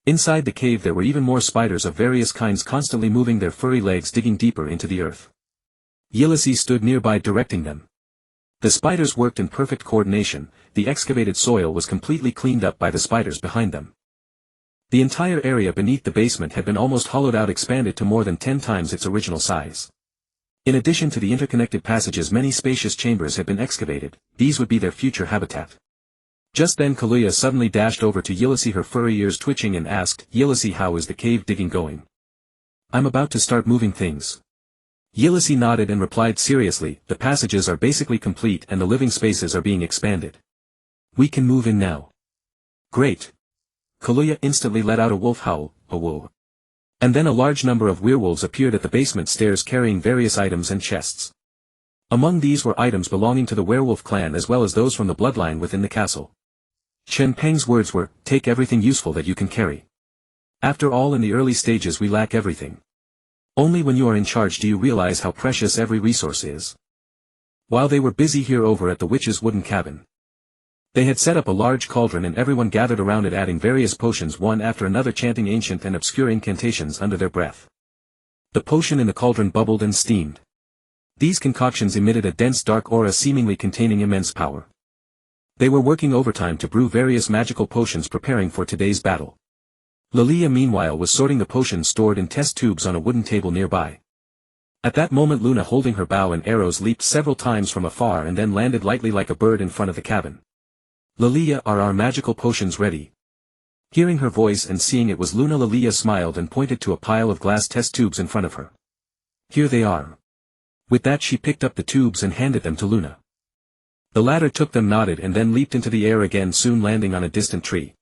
Inside the cave there were even more spiders of various kinds constantly moving their furry legs digging deeper into the earth. Ulysses stood nearby directing them. The spiders worked in perfect coordination, the excavated soil was completely cleaned up by the spiders behind them. The entire area beneath the basement had been almost hollowed out, expanded to more than 10 times its original size. In addition to the interconnected passages, many spacious chambers had been excavated. These would be their future habitat. Just then Kaluya suddenly dashed over to Ulysses, her furry ears twitching, and asked, "Ulysses, how is the cave digging going?" "I'm about to start moving things." Ulysses nodded and replied seriously, "The passages are basically complete and the living spaces are being expanded. We can move in now." "Great." Kaluya instantly let out a wolf howl, a woo. And then a large number of werewolves appeared at the basement stairs carrying various items and chests. Among these were items belonging to the werewolf clan as well as those from the bloodline within the castle. Chen Peng's words were, "Take everything useful that you can carry. After all, in the early stages we lack everything. Only when you are in charge do you realize how precious every resource is." While they were busy here over at the witch's wooden cabin, they had set up a large cauldron and everyone gathered around it, adding various potions one after another, chanting ancient and obscure incantations under their breath. The potion in the cauldron bubbled and steamed. These concoctions emitted a dense dark aura seemingly containing immense power. They were working overtime to brew various magical potions, preparing for today's battle. Lilia meanwhile was sorting the potions stored in test tubes on a wooden table nearby. At that moment Luna, holding her bow and arrows, leaped several times from afar and then landed lightly like a bird in front of the cabin. "Lilia, are our magical potions ready?" Hearing her voice and seeing it was Luna, Lilia smiled and pointed to a pile of glass test tubes in front of her. "Here they are." With that she picked up the tubes and handed them to Luna. The latter took them, nodded, and then leaped into the air again, soon landing on a distant tree.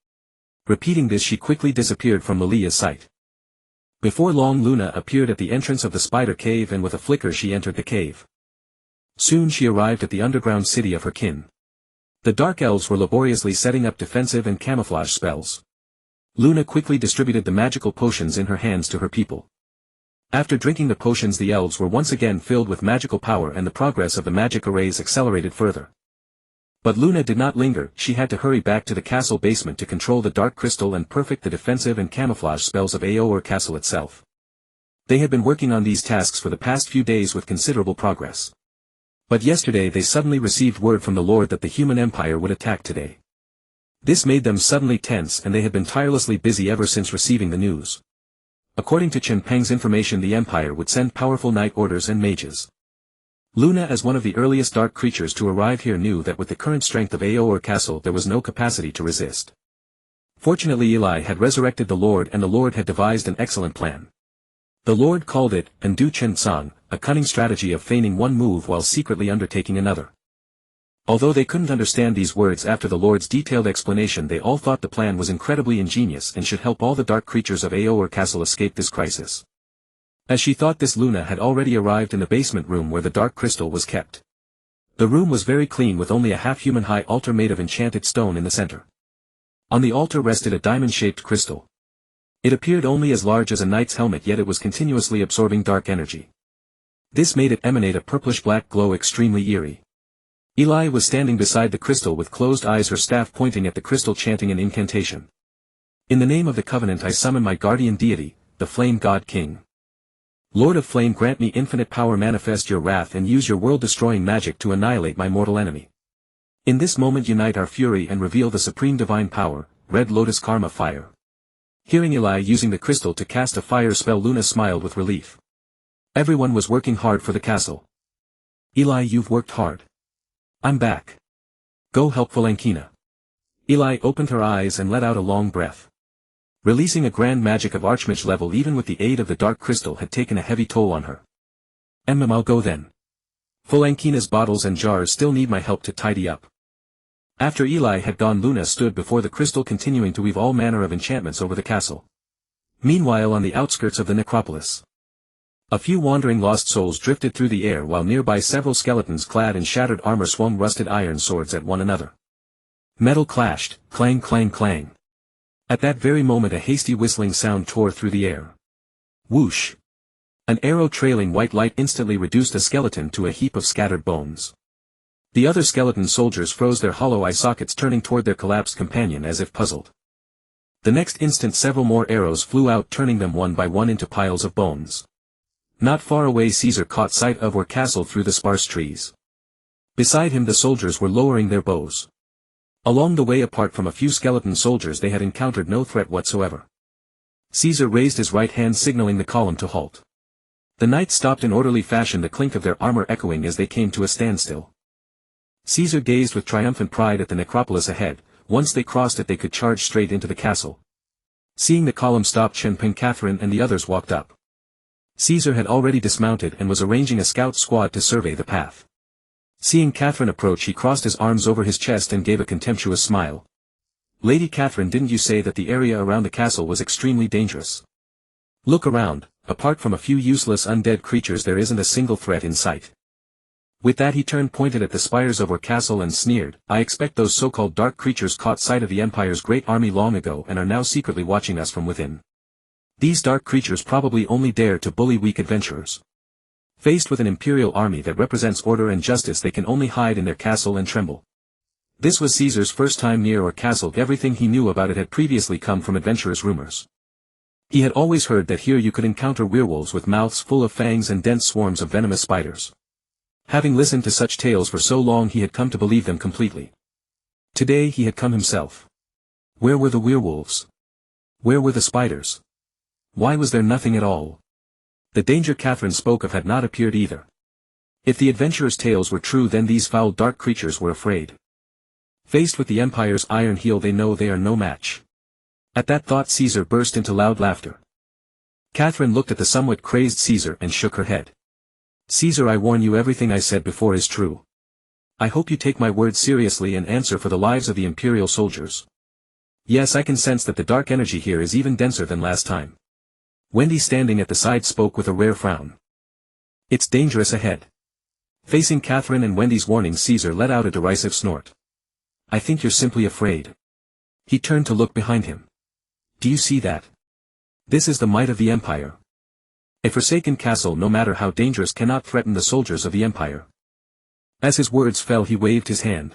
Repeating this, she quickly disappeared from Lilia's sight. Before long Luna appeared at the entrance of the spider cave, and with a flicker she entered the cave. Soon she arrived at the underground city of her kin. The dark elves were laboriously setting up defensive and camouflage spells. Luna quickly distributed the magical potions in her hands to her people. After drinking the potions, the elves were once again filled with magical power and the progress of the magic arrays accelerated further. But Luna did not linger, she had to hurry back to the castle basement to control the dark crystal and perfect the defensive and camouflage spells of Orr Castle itself. They had been working on these tasks for the past few days with considerable progress. But yesterday they suddenly received word from the Lord that the human empire would attack today. This made them suddenly tense, and they had been tirelessly busy ever since receiving the news. According to Chen Peng's information, the empire would send powerful night orders and mages. Luna, as one of the earliest dark creatures to arrive here, knew that with the current strength of Orr Castle there was no capacity to resist. Fortunately Eli had resurrected the Lord, and the Lord had devised an excellent plan. The Lord called it, Ndu Chen Tsang, a cunning strategy of feigning one move while secretly undertaking another. Although they couldn't understand these words after the Lord's detailed explanation, they all thought the plan was incredibly ingenious and should help all the dark creatures of Orr Castle escape this crisis. As she thought this, Luna had already arrived in the basement room where the dark crystal was kept. The room was very clean, with only a half-human high altar made of enchanted stone in the center. On the altar rested a diamond-shaped crystal. It appeared only as large as a knight's helmet, yet it was continuously absorbing dark energy. This made it emanate a purplish-black glow extremely eerie. Eli was standing beside the crystal with closed eyes, her staff pointing at the crystal, chanting an incantation. "In the name of the covenant I summon my guardian deity, the Flame God King. Lord of Flame, grant me infinite power, manifest your wrath and use your world-destroying magic to annihilate my mortal enemy. In this moment unite our fury and reveal the supreme divine power, Red Lotus Karma Fire." Hearing Eli using the crystal to cast a fire spell, Luna smiled with relief. Everyone was working hard for the castle. "Eli, you've worked hard. I'm back. Go help Falankina." Eli opened her eyes and let out a long breath. Releasing a grand magic of archmage level even with the aid of the dark crystal had taken a heavy toll on her. "I'll go then. Falankina's bottles and jars still need my help to tidy up." After Eli had gone, Luna stood before the crystal continuing to weave all manner of enchantments over the castle. Meanwhile, on the outskirts of the necropolis, a few wandering lost souls drifted through the air, while nearby several skeletons clad in shattered armor swung rusted iron swords at one another. Metal clashed, clang clang clang. At that very moment a hasty whistling sound tore through the air. Whoosh! An arrow trailing white light instantly reduced a skeleton to a heap of scattered bones. The other skeleton soldiers froze their hollow eye sockets, turning toward their collapsed companion as if puzzled. The next instant several more arrows flew out, turning them one by one into piles of bones. Not far away Caesar caught sight of Orr Castle through the sparse trees. Beside him the soldiers were lowering their bows. Along the way, apart from a few skeleton soldiers, they had encountered no threat whatsoever. Caesar raised his right hand, signaling the column to halt. The knights stopped in orderly fashion, the clink of their armor echoing as they came to a standstill. Caesar gazed with triumphant pride at the necropolis ahead. Once they crossed it they could charge straight into the castle. Seeing the column stop, Chen Peng, Catherine and the others walked up. Caesar had already dismounted and was arranging a scout squad to survey the path. Seeing Catherine approach, he crossed his arms over his chest and gave a contemptuous smile. "Lady Catherine, didn't you say that the area around the castle was extremely dangerous? Look around, apart from a few useless undead creatures there isn't a single threat in sight." With that he turned, pointed at the spires of Orr Castle and sneered, "I expect those so-called dark creatures caught sight of the Empire's great army long ago and are now secretly watching us from within. These dark creatures probably only dare to bully weak adventurers. Faced with an imperial army that represents order and justice, they can only hide in their castle and tremble." This was Caesar's first time near Orr Castle. Everything he knew about it had previously come from adventurers' rumors. He had always heard that here you could encounter werewolves with mouths full of fangs and dense swarms of venomous spiders. Having listened to such tales for so long, he had come to believe them completely. Today he had come himself. Where were the werewolves? Where were the spiders? Why was there nothing at all? The danger Catherine spoke of had not appeared either. If the adventurers' tales were true, then these foul dark creatures were afraid. Faced with the Empire's iron heel, they know they are no match. At that thought Caesar burst into loud laughter. Catherine looked at the somewhat crazed Caesar and shook her head. "Caesar, I warn you, everything I said before is true. I hope you take my words seriously and answer for the lives of the Imperial soldiers. Yes, I can sense that the dark energy here is even denser than last time." Wendy, standing at the side, spoke with a rare frown. "It's dangerous ahead." Facing Catherine and Wendy's warning, Caesar let out a derisive snort. "I think you're simply afraid." He turned to look behind him. "Do you see that? This is the might of the Empire. A forsaken castle, no matter how dangerous, cannot threaten the soldiers of the Empire." As his words fell he waved his hand.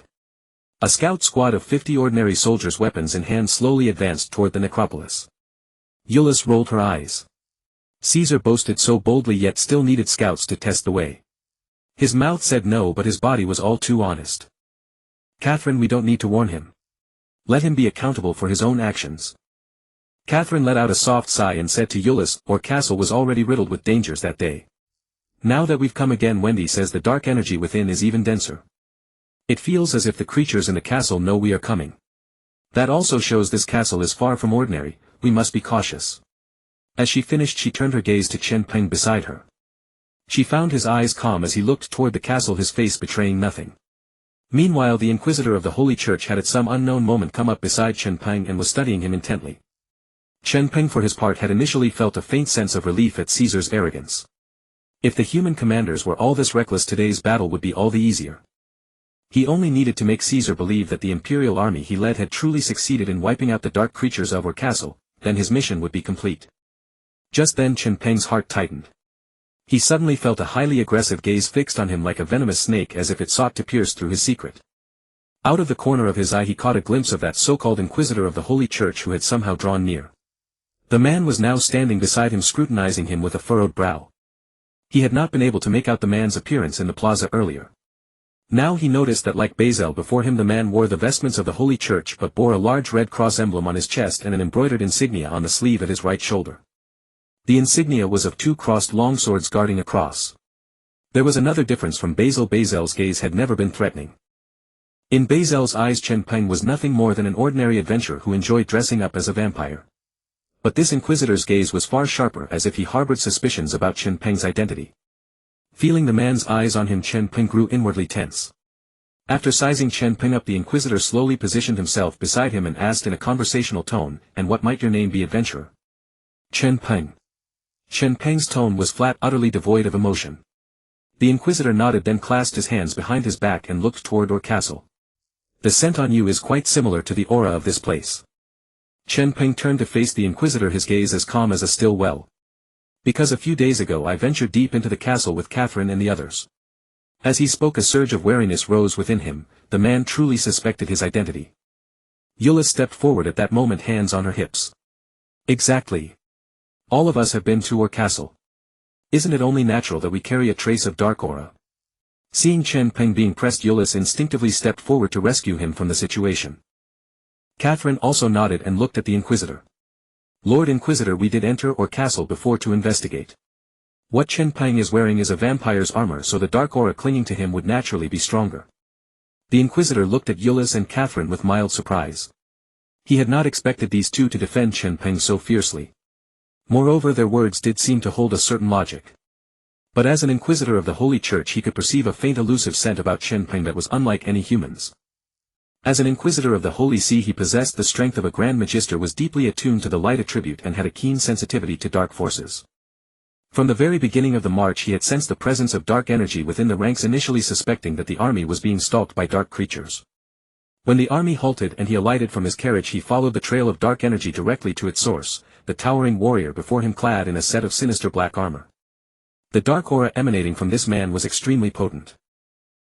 A scout squad of 50 ordinary soldiers, weapons in hand, slowly advanced toward the necropolis. Euless rolled her eyes. Caesar boasted so boldly, yet still needed scouts to test the way. His mouth said no, but his body was all too honest. "Catherine, we don't need to warn him. Let him be accountable for his own actions." Catherine let out a soft sigh and said to Euless, "Orr Castle was already riddled with dangers that day. Now that we've come again, Wendy says the dark energy within is even denser. It feels as if the creatures in the castle know we are coming. That also shows this castle is far from ordinary. We must be cautious." As she finished she turned her gaze to Chen Peng beside her. She found his eyes calm as he looked toward the castle, his face betraying nothing. Meanwhile the Inquisitor of the Holy Church had at some unknown moment come up beside Chen Peng and was studying him intently. Chen Peng for his part had initially felt a faint sense of relief at Caesar's arrogance. If the human commanders were all this reckless, today's battle would be all the easier. He only needed to make Caesar believe that the imperial army he led had truly succeeded in wiping out the dark creatures of Orr Castle, then his mission would be complete. Just then Chen Peng's heart tightened. He suddenly felt a highly aggressive gaze fixed on him like a venomous snake, as if it sought to pierce through his secret. Out of the corner of his eye he caught a glimpse of that so-called Inquisitor of the Holy Church who had somehow drawn near. The man was now standing beside him, scrutinizing him with a furrowed brow. He had not been able to make out the man's appearance in the plaza earlier. Now he noticed that, like Basil before him, the man wore the vestments of the Holy Church but bore a large red cross emblem on his chest and an embroidered insignia on the sleeve at his right shoulder. The insignia was of two crossed longswords guarding a cross. There was another difference from Basil. Basil's gaze had never been threatening. In Basil's eyes Chen Peng was nothing more than an ordinary adventurer who enjoyed dressing up as a vampire. But this Inquisitor's gaze was far sharper, as if he harbored suspicions about Chen Peng's identity. Feeling the man's eyes on him, Chen Peng grew inwardly tense. After sizing Chen Peng up, the Inquisitor slowly positioned himself beside him and asked in a conversational tone, "And what might your name be, adventurer?" "Chen Peng." Chen Peng's tone was flat, utterly devoid of emotion. The Inquisitor nodded, then clasped his hands behind his back and looked toward Orr Castle. "The scent on you is quite similar to the aura of this place." Chen Peng turned to face the Inquisitor, his gaze as calm as a still well. Because a few days ago I ventured deep into the castle with Catherine and the others. As he spoke, a surge of wariness rose within him. The man truly suspected his identity. Eula stepped forward at that moment, hands on her hips. Exactly. All of us have been to Orr Castle. Isn't it only natural that we carry a trace of dark aura? Seeing Chen Peng being pressed, Euless instinctively stepped forward to rescue him from the situation. Catherine also nodded and looked at the Inquisitor. Lord Inquisitor, we did enter Orr Castle before to investigate. What Chen Peng is wearing is a vampire's armor, so the dark aura clinging to him would naturally be stronger. The Inquisitor looked at Euless and Catherine with mild surprise. He had not expected these two to defend Chen Peng so fiercely. Moreover, their words did seem to hold a certain logic. But as an Inquisitor of the Holy Church, he could perceive a faint elusive scent about Chen Peng that was unlike any humans. As an Inquisitor of the Holy See, he possessed the strength of a Grand Magister, was deeply attuned to the light attribute, and had a keen sensitivity to dark forces. From the very beginning of the march he had sensed the presence of dark energy within the ranks, initially suspecting that the army was being stalked by dark creatures. When the army halted and he alighted from his carriage, he followed the trail of dark energy directly to its source, the towering warrior before him clad in a set of sinister black armor. The dark aura emanating from this man was extremely potent.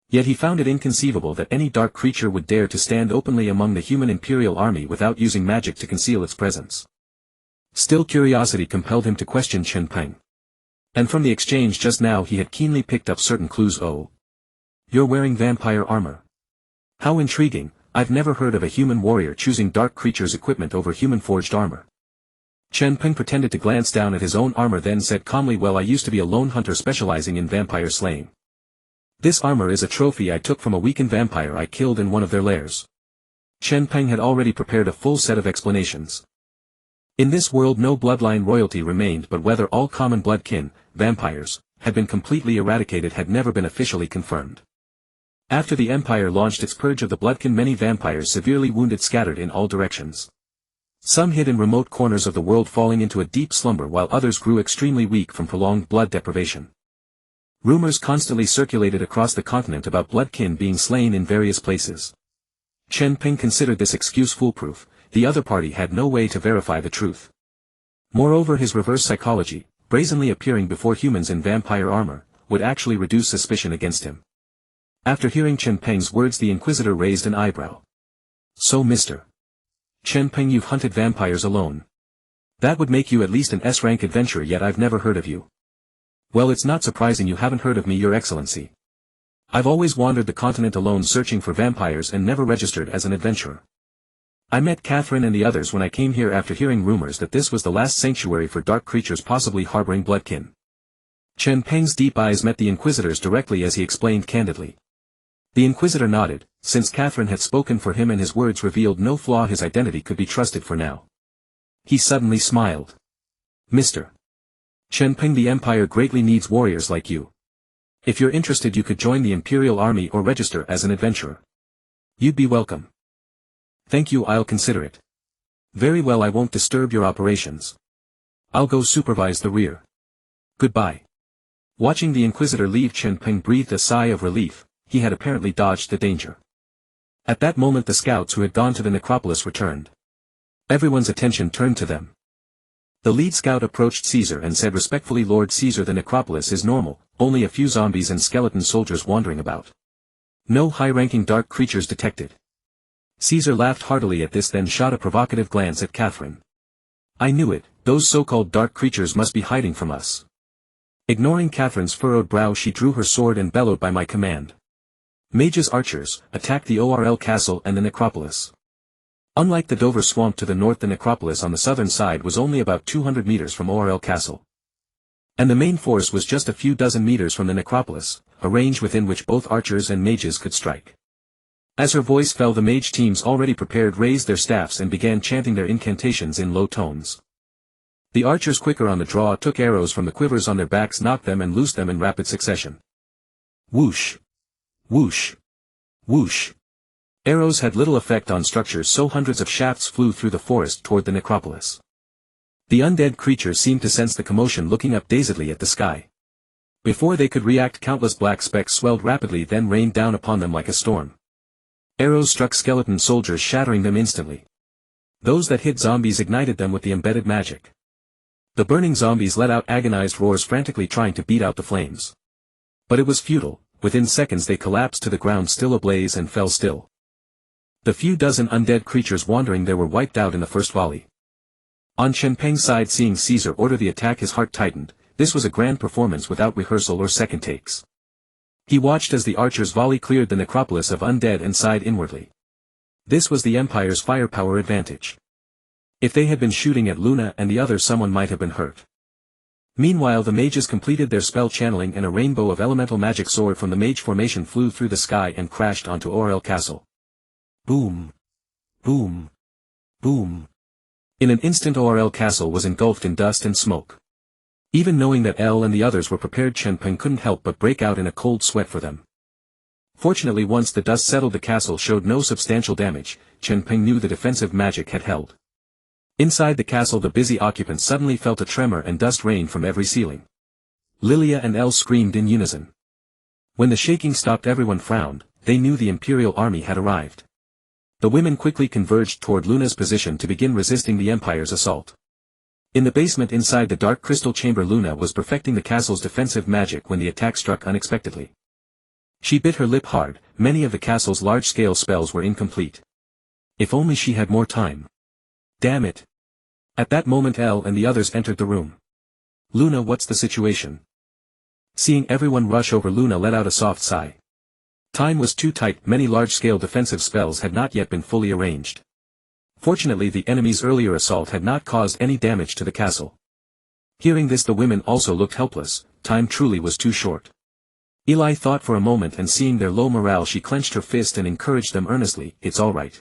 Yet he found it inconceivable that any dark creature would dare to stand openly among the human imperial army without using magic to conceal its presence. Still, curiosity compelled him to question Chen Peng. And from the exchange just now he had keenly picked up certain clues. Oh. You're wearing vampire armor. How intriguing. I've never heard of a human warrior choosing dark creatures' equipment over human-forged armor. Chen Peng pretended to glance down at his own armor, then said calmly, well, I used to be a lone hunter specializing in vampire slaying. This armor is a trophy I took from a weakened vampire I killed in one of their lairs. Chen Peng had already prepared a full set of explanations. In this world no bloodline royalty remained, but whether all common blood kin, vampires, had been completely eradicated had never been officially confirmed. After the Empire launched its purge of the bloodkin, many vampires severely wounded scattered in all directions. Some hid in remote corners of the world, falling into a deep slumber, while others grew extremely weak from prolonged blood deprivation. Rumors constantly circulated across the continent about bloodkin being slain in various places. Chen Peng considered this excuse foolproof. The other party had no way to verify the truth. Moreover, his reverse psychology, brazenly appearing before humans in vampire armor, would actually reduce suspicion against him. After hearing Chen Peng's words, the Inquisitor raised an eyebrow. So Mr. Chen Peng, you've hunted vampires alone. That would make you at least an S-rank adventurer, yet I've never heard of you. Well, it's not surprising you haven't heard of me, Your Excellency. I've always wandered the continent alone searching for vampires and never registered as an adventurer. I met Catherine and the others when I came here after hearing rumors that this was the last sanctuary for dark creatures possibly harboring bloodkin. Chen Peng's deep eyes met the Inquisitor's directly as he explained candidly. The Inquisitor nodded. Since Catherine had spoken for him and his words revealed no flaw, his identity could be trusted for now. He suddenly smiled. Mr. Chen Peng, the Empire greatly needs warriors like you. If you're interested, you could join the Imperial Army or register as an adventurer. You'd be welcome. Thank you, I'll consider it. Very well, I won't disturb your operations. I'll go supervise the rear. Goodbye. Watching the Inquisitor leave, Chen Peng breathed a sigh of relief. He had apparently dodged the danger. At that moment the scouts who had gone to the necropolis returned. Everyone's attention turned to them. The lead scout approached Caesar and said respectfully, Lord Caesar, the necropolis is normal, only a few zombies and skeleton soldiers wandering about. No high-ranking dark creatures detected. Caesar laughed heartily at this, then shot a provocative glance at Catherine. I knew it, those so-called dark creatures must be hiding from us. Ignoring Catherine's furrowed brow, she drew her sword and bellowed, by my command. Mages, archers, attack the Orr castle and the necropolis. Unlike the Dover swamp to the north, the necropolis on the southern side was only about 200 meters from Orr castle. And the main force was just a few dozen meters from the necropolis, a range within which both archers and mages could strike. As her voice fell, the mage teams already prepared raised their staffs and began chanting their incantations in low tones. The archers, quicker on the draw, took arrows from the quivers on their backs, knocked them and loosed them in rapid succession. Whoosh! Whoosh! Whoosh! Arrows had little effect on structures, so hundreds of shafts flew through the forest toward the necropolis. The undead creatures seemed to sense the commotion, looking up dazedly at the sky. Before they could react, countless black specks swelled rapidly, then rained down upon them like a storm. Arrows struck skeleton soldiers, shattering them instantly. Those that hit zombies ignited them with the embedded magic. The burning zombies let out agonized roars frantically trying to beat out the flames. But it was futile, within seconds they collapsed to the ground still ablaze and fell still. The few dozen undead creatures wandering there were wiped out in the first volley. On Chen Peng's side, seeing Caesar order the attack, his heart tightened. This was a grand performance without rehearsal or second takes. He watched as the archer's volley cleared the necropolis of undead and sighed inwardly. This was the Empire's firepower advantage. If they had been shooting at Luna and the others, someone might have been hurt. Meanwhile the mages completed their spell channeling and a rainbow of elemental magic soared from the mage formation, flew through the sky and crashed onto Orr Castle. Boom! Boom! Boom! In an instant Orr Castle was engulfed in dust and smoke. Even knowing that Elle and the others were prepared, Chen Peng couldn't help but break out in a cold sweat for them. Fortunately, once the dust settled, the castle showed no substantial damage. Chen Peng knew the defensive magic had held. Inside the castle the busy occupants suddenly felt a tremor and dust rained from every ceiling. Lilia and Elle screamed in unison. When the shaking stopped, everyone frowned. They knew the Imperial army had arrived. The women quickly converged toward Luna's position to begin resisting the Empire's assault. In the basement inside the dark crystal chamber, Luna was perfecting the castle's defensive magic when the attack struck unexpectedly. She bit her lip hard. Many of the castle's large-scale spells were incomplete. If only she had more time. Damn it. At that moment Elle and the others entered the room. Luna, what's the situation? Seeing everyone rush over, Luna let out a soft sigh. Time was too tight. Many large-scale defensive spells had not yet been fully arranged. Fortunately, the enemy's earlier assault had not caused any damage to the castle. Hearing this, the women also looked helpless. Time truly was too short. Eli thought for a moment, and seeing their low morale, she clenched her fist and encouraged them earnestly. It's all right.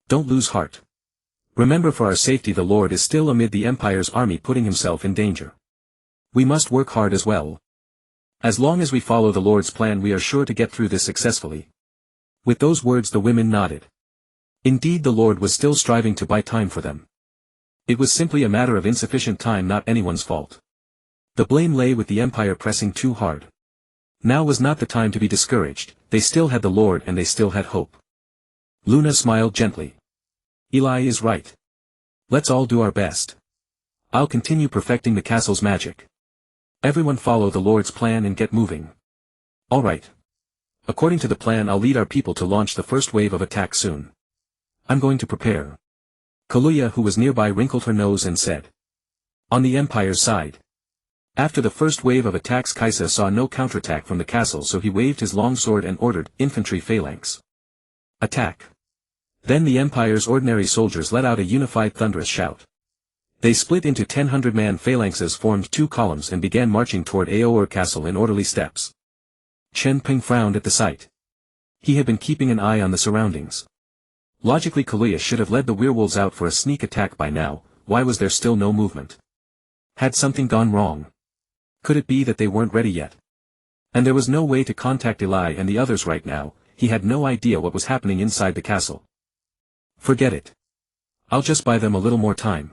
Don't lose heart. Remember, for our safety the Lord is still amid the Empire's army, putting himself in danger. We must work hard as well. As long as we follow the Lord's plan, we are sure to get through this successfully. With those words the women nodded. Indeed, the Lord was still striving to buy time for them. It was simply a matter of insufficient time, not anyone's fault. The blame lay with the Empire pressing too hard. Now was not the time to be discouraged. They still had the Lord and they still had hope. Luna smiled gently. Eli is right. Let's all do our best. I'll continue perfecting the castle's magic. Everyone follow the Lord's plan and get moving. All right. According to the plan, I'll lead our people to launch the first wave of attack soon. I'm going to prepare. Kaluya, who was nearby, wrinkled her nose and said. On the Empire's side. After the first wave of attacks, Kaisa saw no counterattack from the castle, so he waved his longsword and ordered, infantry phalanx. Attack. Then the Empire's ordinary soldiers let out a unified thunderous shout. They split into 1,000-man phalanxes, formed two columns and began marching toward Orr Castle in orderly steps. Chen Peng frowned at the sight. He had been keeping an eye on the surroundings. Logically, Kaluya should have led the werewolves out for a sneak attack by now. Why was there still no movement? Had something gone wrong? Could it be that they weren't ready yet? And there was no way to contact Eli and the others right now. He had no idea what was happening inside the castle. Forget it. I'll just buy them a little more time.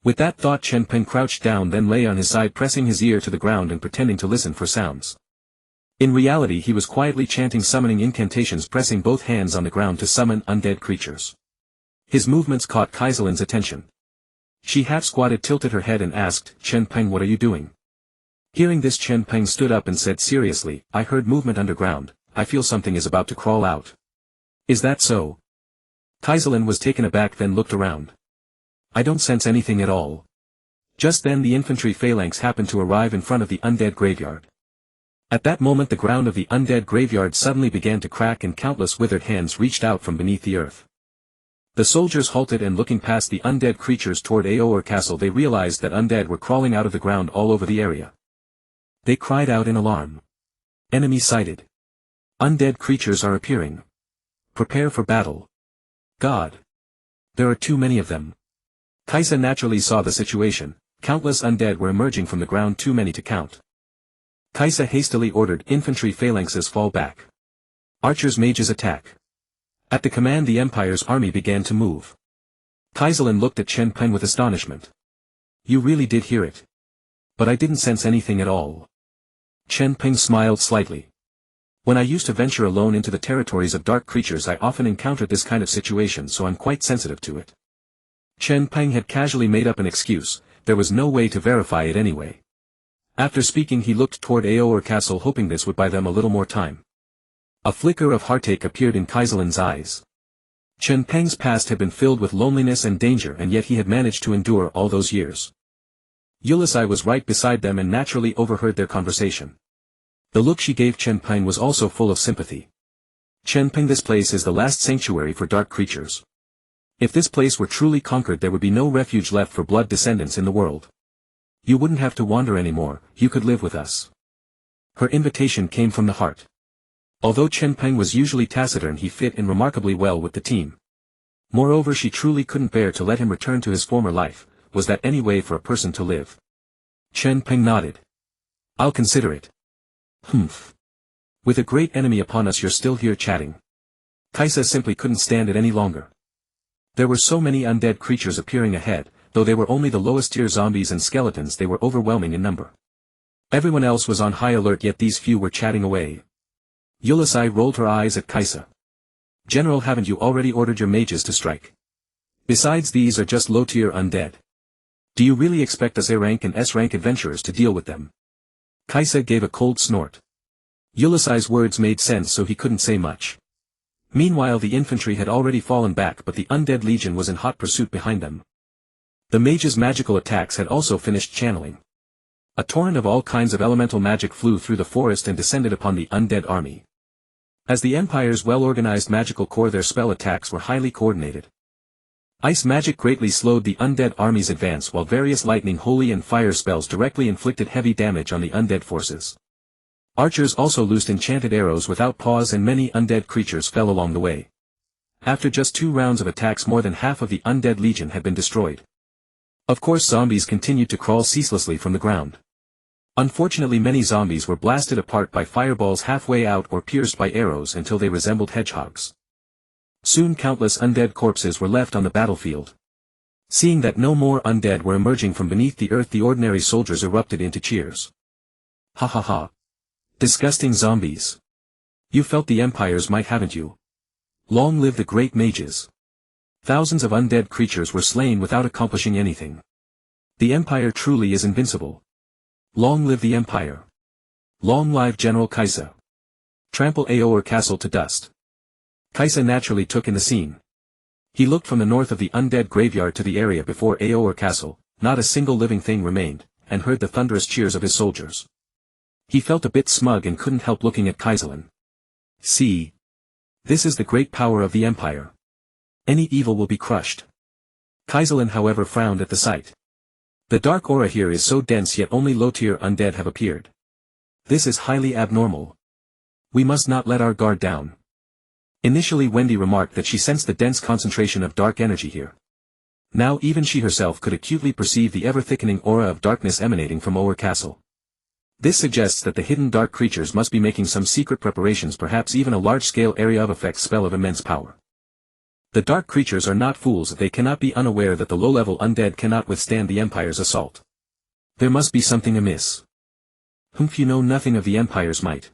With that thought, Chen Peng crouched down, then lay on his side, pressing his ear to the ground and pretending to listen for sounds. In reality, he was quietly chanting summoning incantations, pressing both hands on the ground to summon undead creatures. His movements caught Kaiselin's attention. She half-squatted, tilted her head and asked, Chen Peng, what are you doing? Hearing this, Chen Peng stood up and said seriously, I heard movement underground. I feel something is about to crawl out. Is that so? Kaiselin was taken aback, then looked around. I don't sense anything at all. Just then the infantry phalanx happened to arrive in front of the undead graveyard. At that moment the ground of the undead graveyard suddenly began to crack and countless withered hands reached out from beneath the earth. The soldiers halted, and looking past the undead creatures toward Orr Castle, they realized that undead were crawling out of the ground all over the area. They cried out in alarm. Enemy sighted. Undead creatures are appearing. Prepare for battle. God. There are too many of them. Kaisa naturally saw the situation. Countless undead were emerging from the ground, too many to count. Kaisa hastily ordered, infantry phalanxes fall back. Archers, mages attack. At the command the Empire's army began to move. Kaiselin looked at Chen Peng with astonishment. You really did hear it. But I didn't sense anything at all. Chen Peng smiled slightly. When I used to venture alone into the territories of dark creatures, I often encountered this kind of situation, so I'm quite sensitive to it. Chen Peng had casually made up an excuse. there was no way to verify it anyway. After speaking he looked toward Orr Castle hoping this would buy them a little more time. A flicker of heartache appeared in Kaiselin's eyes. Chen Peng's past had been filled with loneliness and danger and yet he had managed to endure all those years. Ulysses was right beside them and naturally overheard their conversation. The look she gave Chen Peng was also full of sympathy. Chen Peng, this place is the last sanctuary for dark creatures. If this place were truly conquered there would be no refuge left for blood descendants in the world. You wouldn't have to wander anymore, you could live with us. Her invitation came from the heart. Although Chen Peng was usually taciturn he fit in remarkably well with the team. Moreover she truly couldn't bear to let him return to his former life. Was that any way for a person to live? Chen Peng nodded. I'll consider it. Humph. With a great enemy upon us you're still here chatting. Kaisa simply couldn't stand it any longer. There were so many undead creatures appearing ahead, though they were only the lowest tier zombies and skeletons they were overwhelming in number. Everyone else was on high alert yet these few were chatting away. Ulysses rolled her eyes at Kaisa. General, haven't you already ordered your mages to strike? Besides these are just low-tier undead. Do you really expect us A-rank and S-rank adventurers to deal with them? Kaisa gave a cold snort. Ulysses' words made sense so he couldn't say much. Meanwhile the infantry had already fallen back but the undead legion was in hot pursuit behind them. The mages' magical attacks had also finished channeling. A torrent of all kinds of elemental magic flew through the forest and descended upon the undead army. As the Empire's well-organized magical corps their spell attacks were highly coordinated. Ice magic greatly slowed the undead army's advance while various lightning, holy and fire spells directly inflicted heavy damage on the undead forces. Archers also loosed enchanted arrows without pause and many undead creatures fell along the way. After just 2 rounds of attacks more than half of the undead legion had been destroyed. Of course zombies continued to crawl ceaselessly from the ground. Unfortunately many zombies were blasted apart by fireballs halfway out or pierced by arrows until they resembled hedgehogs. Soon countless undead corpses were left on the battlefield. Seeing that no more undead were emerging from beneath the earth the ordinary soldiers erupted into cheers. Ha ha ha. Disgusting zombies. You felt the Empire's might, haven't you? Long live the great mages. Thousands of undead creatures were slain without accomplishing anything. The Empire truly is invincible. Long live the Empire. Long live General Kaisa. Trample Orr Castle to dust. Kaisa naturally took in the scene. He looked from the north of the undead graveyard to the area before Orr Castle, not a single living thing remained, and heard the thunderous cheers of his soldiers. He felt a bit smug and couldn't help looking at Kaiselin. See. This is the great power of the Empire. Any evil will be crushed. Kaiselin however frowned at the sight. The dark aura here is so dense yet only low-tier undead have appeared. This is highly abnormal. We must not let our guard down. Initially Wendy remarked that she sensed the dense concentration of dark energy here. Now even she herself could acutely perceive the ever-thickening aura of darkness emanating from Orr Castle. This suggests that the hidden dark creatures must be making some secret preparations, perhaps even a large-scale area of effect spell of immense power. The dark creatures are not fools, they cannot be unaware that the low-level undead cannot withstand the Empire's assault. There must be something amiss. Humph, you know nothing of the Empire's might.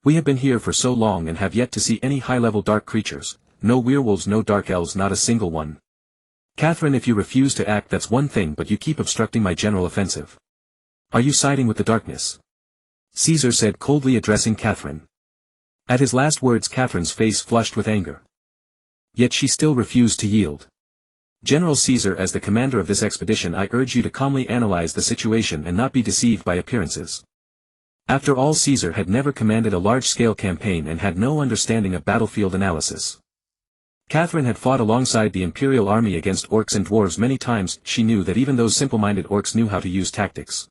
We have been here for so long and have yet to see any high-level dark creatures, no werewolves, no dark elves, not a single one. Catherine, if you refuse to act that's one thing, but you keep obstructing my general offensive. Are you siding with the darkness? Caesar said coldly, addressing Catherine. At his last words Catherine's face flushed with anger. Yet she still refused to yield. General Caesar, as the commander of this expedition, I urge you to calmly analyze the situation and not be deceived by appearances. After all, Caesar had never commanded a large-scale campaign and had no understanding of battlefield analysis. Catherine had fought alongside the imperial army against orcs and dwarves many times. She knew that even those simple-minded orcs knew how to use tactics.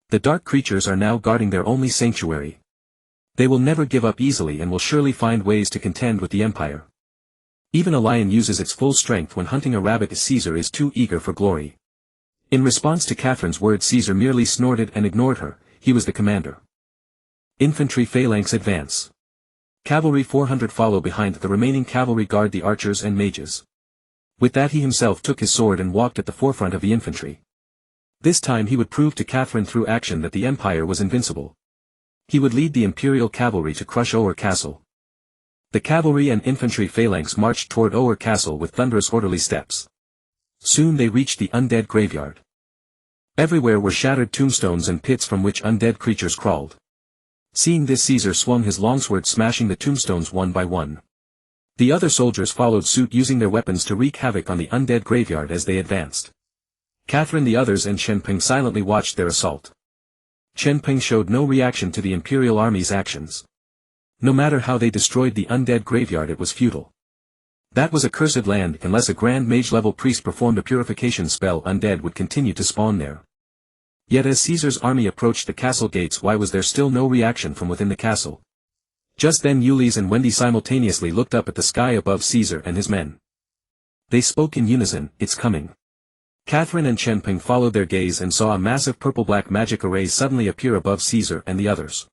The dark creatures are now guarding their only sanctuary. They will never give up easily and will surely find ways to contend with the Empire. Even a lion uses its full strength when hunting a rabbit. Caesar is too eager for glory. In response to Catherine's words, Caesar merely snorted and ignored her. He was the commander. Infantry phalanx advance. Cavalry 400 follow behind. The remaining cavalry guard the archers and mages. With that he himself took his sword and walked at the forefront of the infantry. This time he would prove to Catherine through action that the Empire was invincible. He would lead the Imperial cavalry to crush Orr Castle. The cavalry and infantry phalanx marched toward Orr Castle with thunderous orderly steps. Soon they reached the undead graveyard. Everywhere were shattered tombstones and pits from which undead creatures crawled. Seeing this, Caesar swung his longsword, smashing the tombstones one by one. The other soldiers followed suit, using their weapons to wreak havoc on the undead graveyard as they advanced. Catherine, the others, and Chen Peng silently watched their assault. Chen Peng showed no reaction to the Imperial Army's actions. No matter how they destroyed the undead graveyard, it was futile. That was a cursed land. Unless a Grand Mage-level priest performed a purification spell, undead would continue to spawn there. Yet as Caesar's army approached the castle gates, why was there still no reaction from within the castle? Just then Ulysse and Wendy simultaneously looked up at the sky above Caesar and his men. They spoke in unison, "It's coming." Catherine and Chen Peng followed their gaze and saw a massive purple-black magic array suddenly appear above Caesar and the others.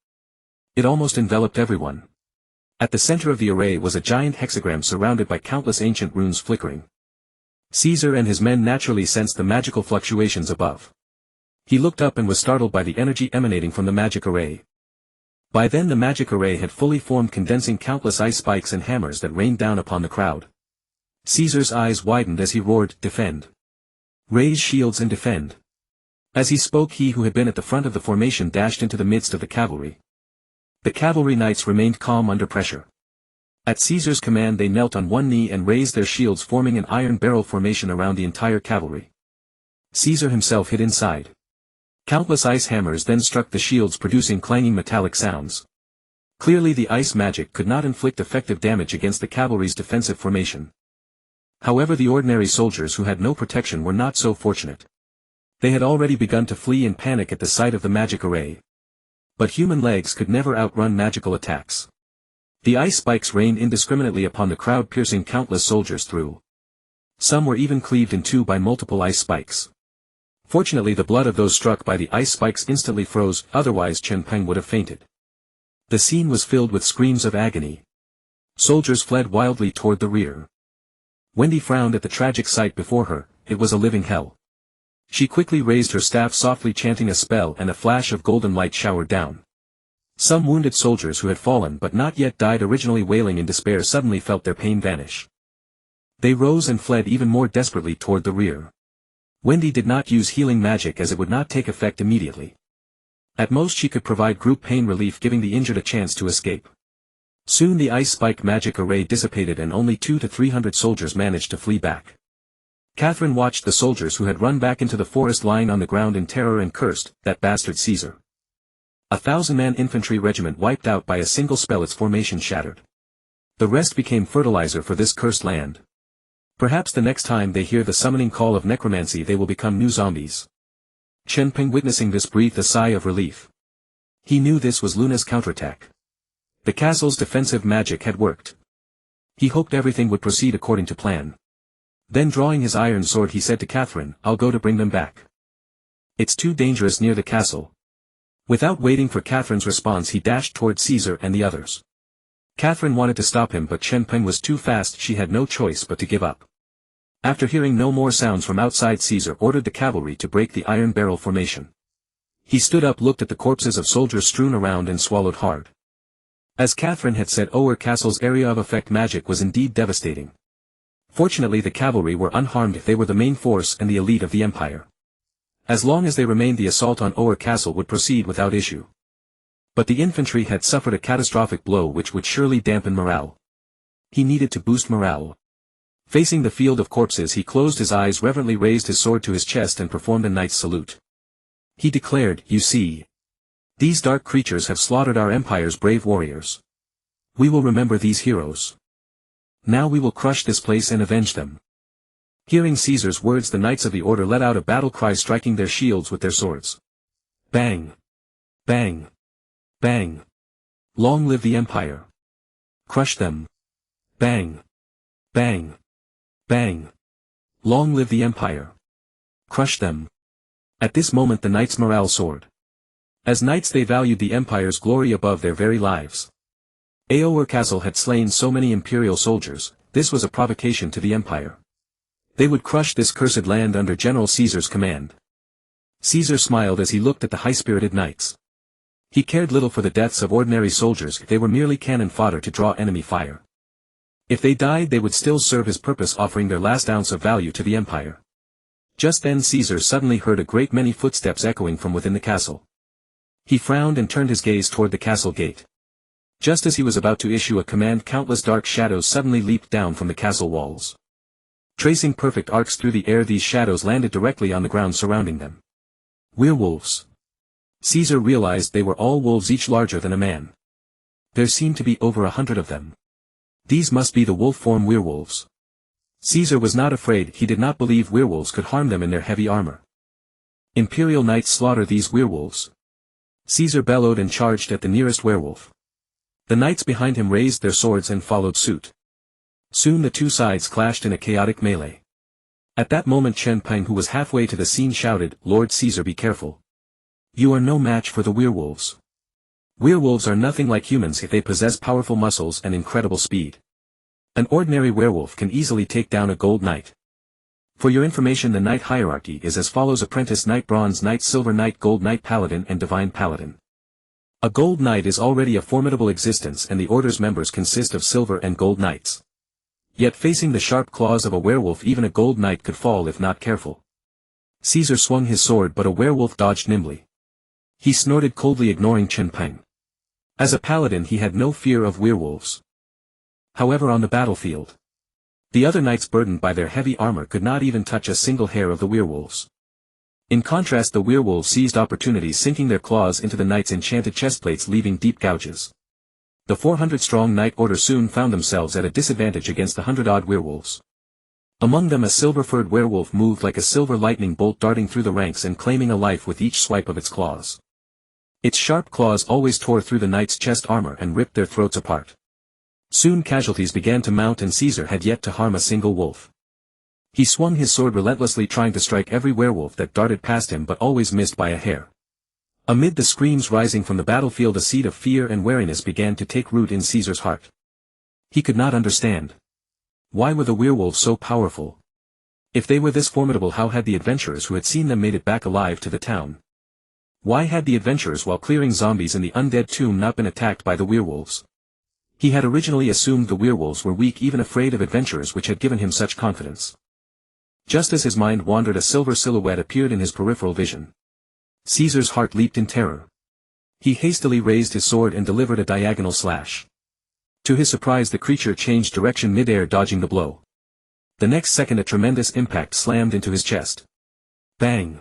It almost enveloped everyone. At the center of the array was a giant hexagram surrounded by countless ancient runes flickering. Caesar and his men naturally sensed the magical fluctuations above. He looked up and was startled by the energy emanating from the magic array. By then the magic array had fully formed, condensing countless ice spikes and hammers that rained down upon the crowd. Caesar's eyes widened as he roared, "Defend! Raise shields and defend!" As he spoke, he who had been at the front of the formation dashed into the midst of the cavalry. The cavalry knights remained calm under pressure. At Caesar's command they knelt on one knee and raised their shields, forming an iron barrel formation around the entire cavalry. Caesar himself hid inside. Countless ice hammers then struck the shields, producing clanging metallic sounds. Clearly the ice magic could not inflict effective damage against the cavalry's defensive formation. However, the ordinary soldiers who had no protection were not so fortunate. They had already begun to flee in panic at the sight of the magic array. But human legs could never outrun magical attacks. The ice spikes rained indiscriminately upon the crowd, piercing countless soldiers through. Some were even cleaved in two by multiple ice spikes. Fortunately, the blood of those struck by the ice spikes instantly froze, otherwise Chen Peng would have fainted. The scene was filled with screams of agony. Soldiers fled wildly toward the rear. Wendy frowned at the tragic sight before her. It was a living hell. She quickly raised her staff, softly chanting a spell, and a flash of golden light showered down. Some wounded soldiers who had fallen but not yet died, originally wailing in despair, suddenly felt their pain vanish. They rose and fled even more desperately toward the rear. Wendy did not use healing magic as it would not take effect immediately. At most she could provide group pain relief, giving the injured a chance to escape. Soon the ice spike magic array dissipated and only 200 to 300 soldiers managed to flee back. Catherine watched the soldiers who had run back into the forest lying on the ground in terror and cursed, "That bastard Caesar." 1,000-man infantry regiment wiped out by a single spell, its formation shattered. The rest became fertilizer for this cursed land. Perhaps the next time they hear the summoning call of necromancy they will become new zombies. Chen Peng, witnessing this, breathed a sigh of relief. He knew this was Luna's counterattack. The castle's defensive magic had worked. He hoped everything would proceed according to plan. Then drawing his iron sword he said to Catherine, "I'll go to bring them back. It's too dangerous near the castle." Without waiting for Catherine's response he dashed toward Caesar and the others. Catherine wanted to stop him, but Chen Peng was too fast. She had no choice but to give up. After hearing no more sounds from outside, Caesar ordered the cavalry to break the iron barrel formation. He stood up, looked at the corpses of soldiers strewn around, and swallowed hard. As Catherine had said, Orr Castle's area of effect magic was indeed devastating. Fortunately the cavalry were unharmed. They were the main force and the elite of the empire. As long as they remained, the assault on Orr Castle would proceed without issue. But the infantry had suffered a catastrophic blow which would surely dampen morale. He needed to boost morale. Facing the field of corpses he closed his eyes, reverently raised his sword to his chest and performed a knight's salute. He declared, "You see. These dark creatures have slaughtered our empire's brave warriors. We will remember these heroes. Now we will crush this place and avenge them." Hearing Caesar's words, the knights of the order let out a battle cry, striking their shields with their swords. Bang! Bang! Bang! Long live the empire! Crush them! Bang! Bang! Bang! Long live the empire! Crush them! At this moment the knights' morale soared. As knights they valued the empire's glory above their very lives. Orr Castle had slain so many imperial soldiers. This was a provocation to the empire. They would crush this cursed land under General Caesar's command. Caesar smiled as he looked at the high-spirited knights. He cared little for the deaths of ordinary soldiers. They were merely cannon fodder to draw enemy fire. If they died they would still serve his purpose, offering their last ounce of value to the empire. Just then Caesar suddenly heard a great many footsteps echoing from within the castle. He frowned and turned his gaze toward the castle gate. Just as he was about to issue a command, countless dark shadows suddenly leaped down from the castle walls. Tracing perfect arcs through the air, these shadows landed directly on the ground surrounding them. Werewolves. Caesar realized they were all wolves, each larger than a man. There seemed to be over 100 of them. These must be the wolf-form werewolves. Caesar was not afraid. He did not believe werewolves could harm them in their heavy armor. Imperial knights, slaughter these werewolves. Caesar bellowed and charged at the nearest werewolf. The knights behind him raised their swords and followed suit. Soon the two sides clashed in a chaotic melee. At that moment Chen Peng, who was halfway to the scene, shouted, "Lord Caesar, be careful. You are no match for the werewolves. Werewolves are nothing like humans, if they possess powerful muscles and incredible speed. An ordinary werewolf can easily take down a gold knight. For your information, the knight hierarchy is as follows: apprentice knight, bronze knight, silver knight, gold knight, paladin, and divine paladin. A gold knight is already a formidable existence, and the order's members consist of silver and gold knights. Yet facing the sharp claws of a werewolf, even a gold knight could fall if not careful." Caesar swung his sword, but a werewolf dodged nimbly. He snorted coldly, ignoring Chen Peng. As a paladin he had no fear of werewolves. However, on the battlefield, the other knights, burdened by their heavy armor, could not even touch a single hair of the werewolves. In contrast, the werewolves seized opportunities, sinking their claws into the knights' enchanted chestplates, leaving deep gouges. The 400-strong knight order soon found themselves at a disadvantage against the 100-odd werewolves. Among them a silver-furred werewolf moved like a silver lightning bolt, darting through the ranks and claiming a life with each swipe of its claws. Its sharp claws always tore through the knights' chest armor and ripped their throats apart. Soon casualties began to mount, and Caesar had yet to harm a single wolf. He swung his sword relentlessly, trying to strike every werewolf that darted past him, but always missed by a hair. Amid the screams rising from the battlefield, a seed of fear and wariness began to take root in Caesar's heart. He could not understand. Why were the werewolves so powerful? If they were this formidable, how had the adventurers who had seen them made it back alive to the town? Why had the adventurers, while clearing zombies in the undead tomb, not been attacked by the werewolves? He had originally assumed the werewolves were weak, even afraid of adventurers, which had given him such confidence. Just as his mind wandered, a silver silhouette appeared in his peripheral vision. Caesar's heart leaped in terror. He hastily raised his sword and delivered a diagonal slash. To his surprise, the creature changed direction mid-air, dodging the blow. The next second a tremendous impact slammed into his chest. Bang!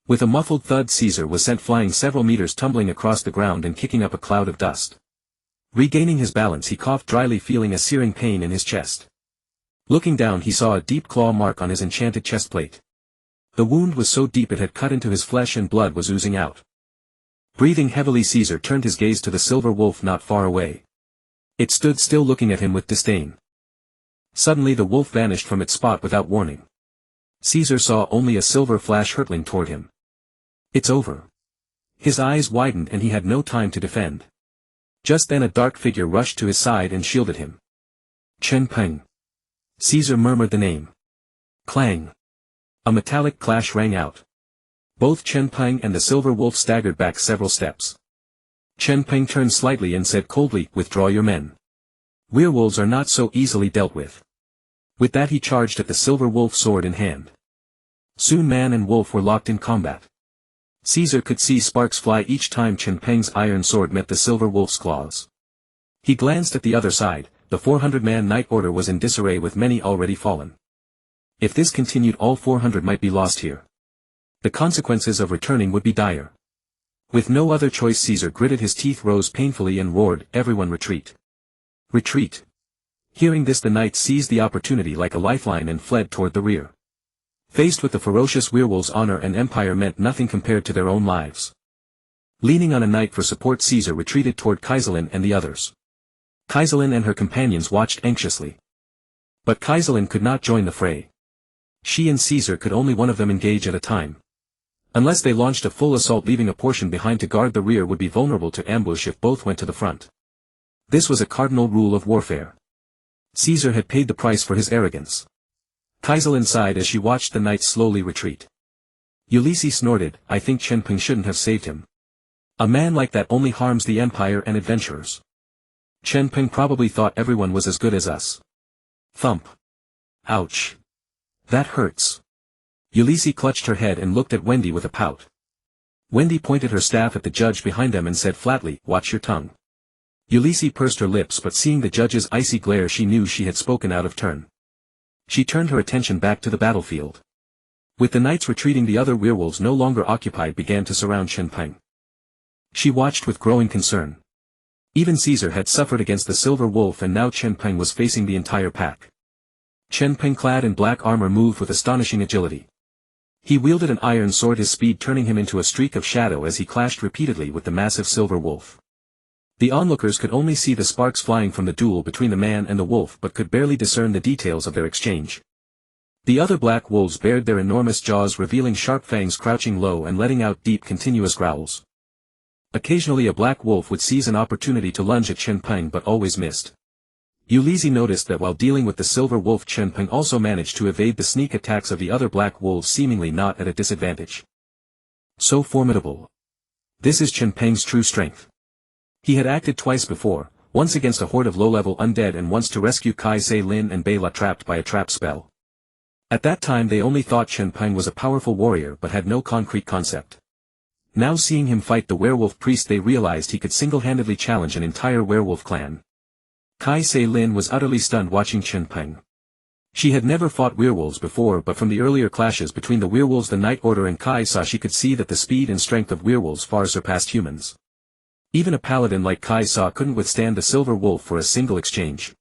With a muffled thud, Caesar was sent flying several meters, tumbling across the ground and kicking up a cloud of dust. Regaining his balance, he coughed dryly, feeling a searing pain in his chest. Looking down, he saw a deep claw mark on his enchanted chestplate. The wound was so deep it had cut into his flesh and blood was oozing out. Breathing heavily, Caesar turned his gaze to the silver wolf not far away. It stood still, looking at him with disdain. Suddenly the wolf vanished from its spot without warning. Caesar saw only a silver flash hurtling toward him. "It's over." His eyes widened and he had no time to defend. Just then a dark figure rushed to his side and shielded him. "Chen Peng." Caesar murmured the name. Clang! A metallic clash rang out. Both Chen Peng and the silver wolf staggered back several steps. Chen Peng turned slightly and said coldly, "Withdraw your men. Werewolves are not so easily dealt with." With that he charged at the silver wolf, sword in hand. Soon man and wolf were locked in combat. Caesar could see sparks fly each time Chen Peng's iron sword met the silver wolf's claws. He glanced at the other side. The 400-man knight order was in disarray, with many already fallen. If this continued, all 400 might be lost here. The consequences of returning would be dire. With no other choice, Caesar gritted his teeth, rose painfully and roared, "Everyone retreat! Retreat!" Hearing this, the knights seized the opportunity like a lifeline and fled toward the rear. Faced with the ferocious werewolves, honor and empire meant nothing compared to their own lives. Leaning on a knight for support, Caesar retreated toward Kaiselin and the others. Kaiselin and her companions watched anxiously. But Kaiselin could not join the fray. She and Caesar could only one of them engage at a time. Unless they launched a full assault, leaving a portion behind to guard, the rear would be vulnerable to ambush if both went to the front. This was a cardinal rule of warfare. Caesar had paid the price for his arrogance. Kaiselin sighed as she watched the knights slowly retreat. Ulysses snorted, "I think Chen Peng shouldn't have saved him. A man like that only harms the empire and adventurers. Chen Peng probably thought everyone was as good as us." Thump. Ouch. That hurts. Ulysses clutched her head and looked at Wendy with a pout. Wendy pointed her staff at the judge behind them and said flatly, "Watch your tongue." Ulysses pursed her lips, but seeing the judge's icy glare she knew she had spoken out of turn. She turned her attention back to the battlefield. With the knights retreating, the other werewolves no longer occupied began to surround Chen Peng. She watched with growing concern. Even Caesar had suffered against the silver wolf, and now Chen Peng was facing the entire pack. Chen Peng, clad in black armor, moved with astonishing agility. He wielded an iron sword, his speed turning him into a streak of shadow as he clashed repeatedly with the massive silver wolf. The onlookers could only see the sparks flying from the duel between the man and the wolf, but could barely discern the details of their exchange. The other black wolves bared their enormous jaws, revealing sharp fangs, crouching low and letting out deep continuous growls. Occasionally a black wolf would seize an opportunity to lunge at Chen Peng, but always missed. Ulysses noticed that while dealing with the silver wolf, Chen Peng also managed to evade the sneak attacks of the other black wolves, seemingly not at a disadvantage. So formidable. This is Chen Peng's true strength. He had acted twice before, once against a horde of low-level undead and once to rescue Kai Se Lin and Bei La trapped by a trap spell. At that time they only thought Chen Peng was a powerful warrior but had no concrete concept. Now seeing him fight the werewolf priest, they realized he could single-handedly challenge an entire werewolf clan. Kai Se Lin was utterly stunned watching Chen Peng. She had never fought werewolves before, but from the earlier clashes between the werewolves, the Night Order and Kai Sa, she could see that the speed and strength of werewolves far surpassed humans. Even a paladin like Kai Sa couldn't withstand the silver wolf for a single exchange.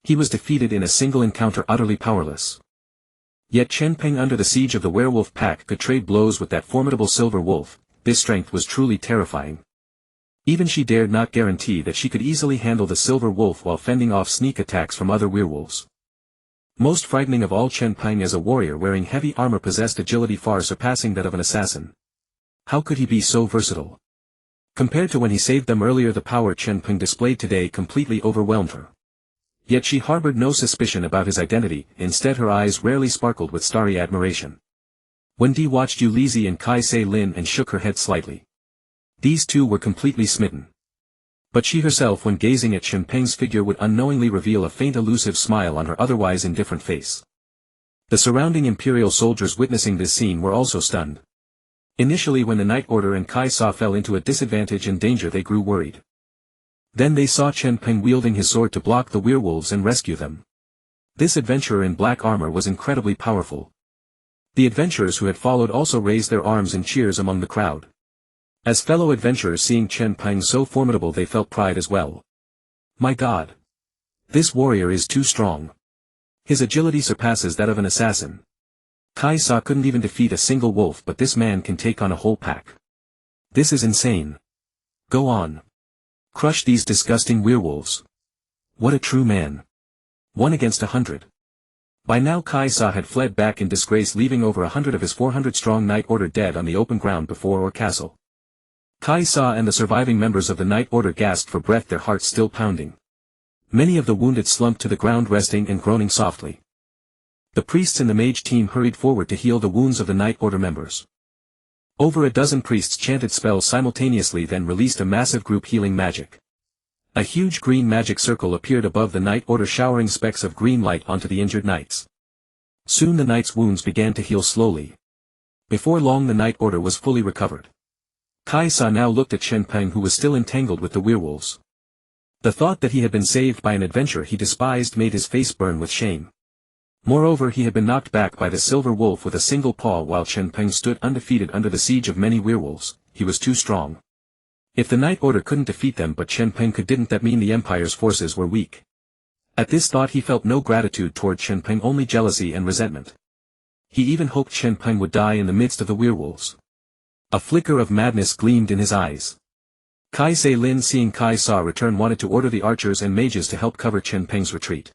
He was defeated in a single encounter, utterly powerless. Yet Chen Peng, under the siege of the werewolf pack, could trade blows with that formidable silver wolf. This strength was truly terrifying. Even she dared not guarantee that she could easily handle the silver wolf while fending off sneak attacks from other werewolves. Most frightening of all, Chen Peng as a warrior wearing heavy armor possessed agility far surpassing that of an assassin. How could he be so versatile? Compared to when he saved them earlier, the power Chen Peng displayed today completely overwhelmed her. Yet she harbored no suspicion about his identity, instead her eyes rarely sparkled with starry admiration. Wendy watched Ulysses and Kai Se Lin and shook her head slightly. These two were completely smitten. But she herself, when gazing at Chen Peng's figure, would unknowingly reveal a faint elusive smile on her otherwise indifferent face. The surrounding imperial soldiers witnessing this scene were also stunned. Initially, when the Night Order and Kai Sa fell into a disadvantage and danger, they grew worried. Then they saw Chen Peng wielding his sword to block the werewolves and rescue them. This adventurer in black armor was incredibly powerful. The adventurers who had followed also raised their arms in cheers among the crowd. As fellow adventurers seeing Chen Peng so formidable, they felt pride as well. My God! This warrior is too strong. His agility surpasses that of an assassin. Kai Sa couldn't even defeat a single wolf, but this man can take on a whole pack. This is insane. Go on. Crush these disgusting werewolves. What a true man. 1 against 100. By now Kai Sa had fled back in disgrace, leaving over 100 of his 400-strong Night Order dead on the open ground before Orr Castle. Kai Sa and the surviving members of the Night Order gasped for breath, their hearts still pounding. Many of the wounded slumped to the ground, resting and groaning softly. The priests and the mage team hurried forward to heal the wounds of the Night Order members. Over a dozen priests chanted spells simultaneously, then released a massive group healing magic. A huge green magic circle appeared above the Night Order, showering specks of green light onto the injured knights. Soon the knights' wounds began to heal slowly. Before long the Night Order was fully recovered. Kai Sa now looked at Chen Peng, who was still entangled with the werewolves. The thought that he had been saved by an adventurer he despised made his face burn with shame. Moreover, he had been knocked back by the silver wolf with a single paw, while Chen Peng stood undefeated under the siege of many werewolves. He was too strong. If the Night Order couldn't defeat them but Chen Peng could, didn't that mean the Empire's forces were weak? At this thought he felt no gratitude toward Chen Peng, only jealousy and resentment. He even hoped Chen Peng would die in the midst of the werewolves. A flicker of madness gleamed in his eyes. Kai Se Lin, seeing Kai Sa return, wanted to order the archers and mages to help cover Chen Peng's retreat.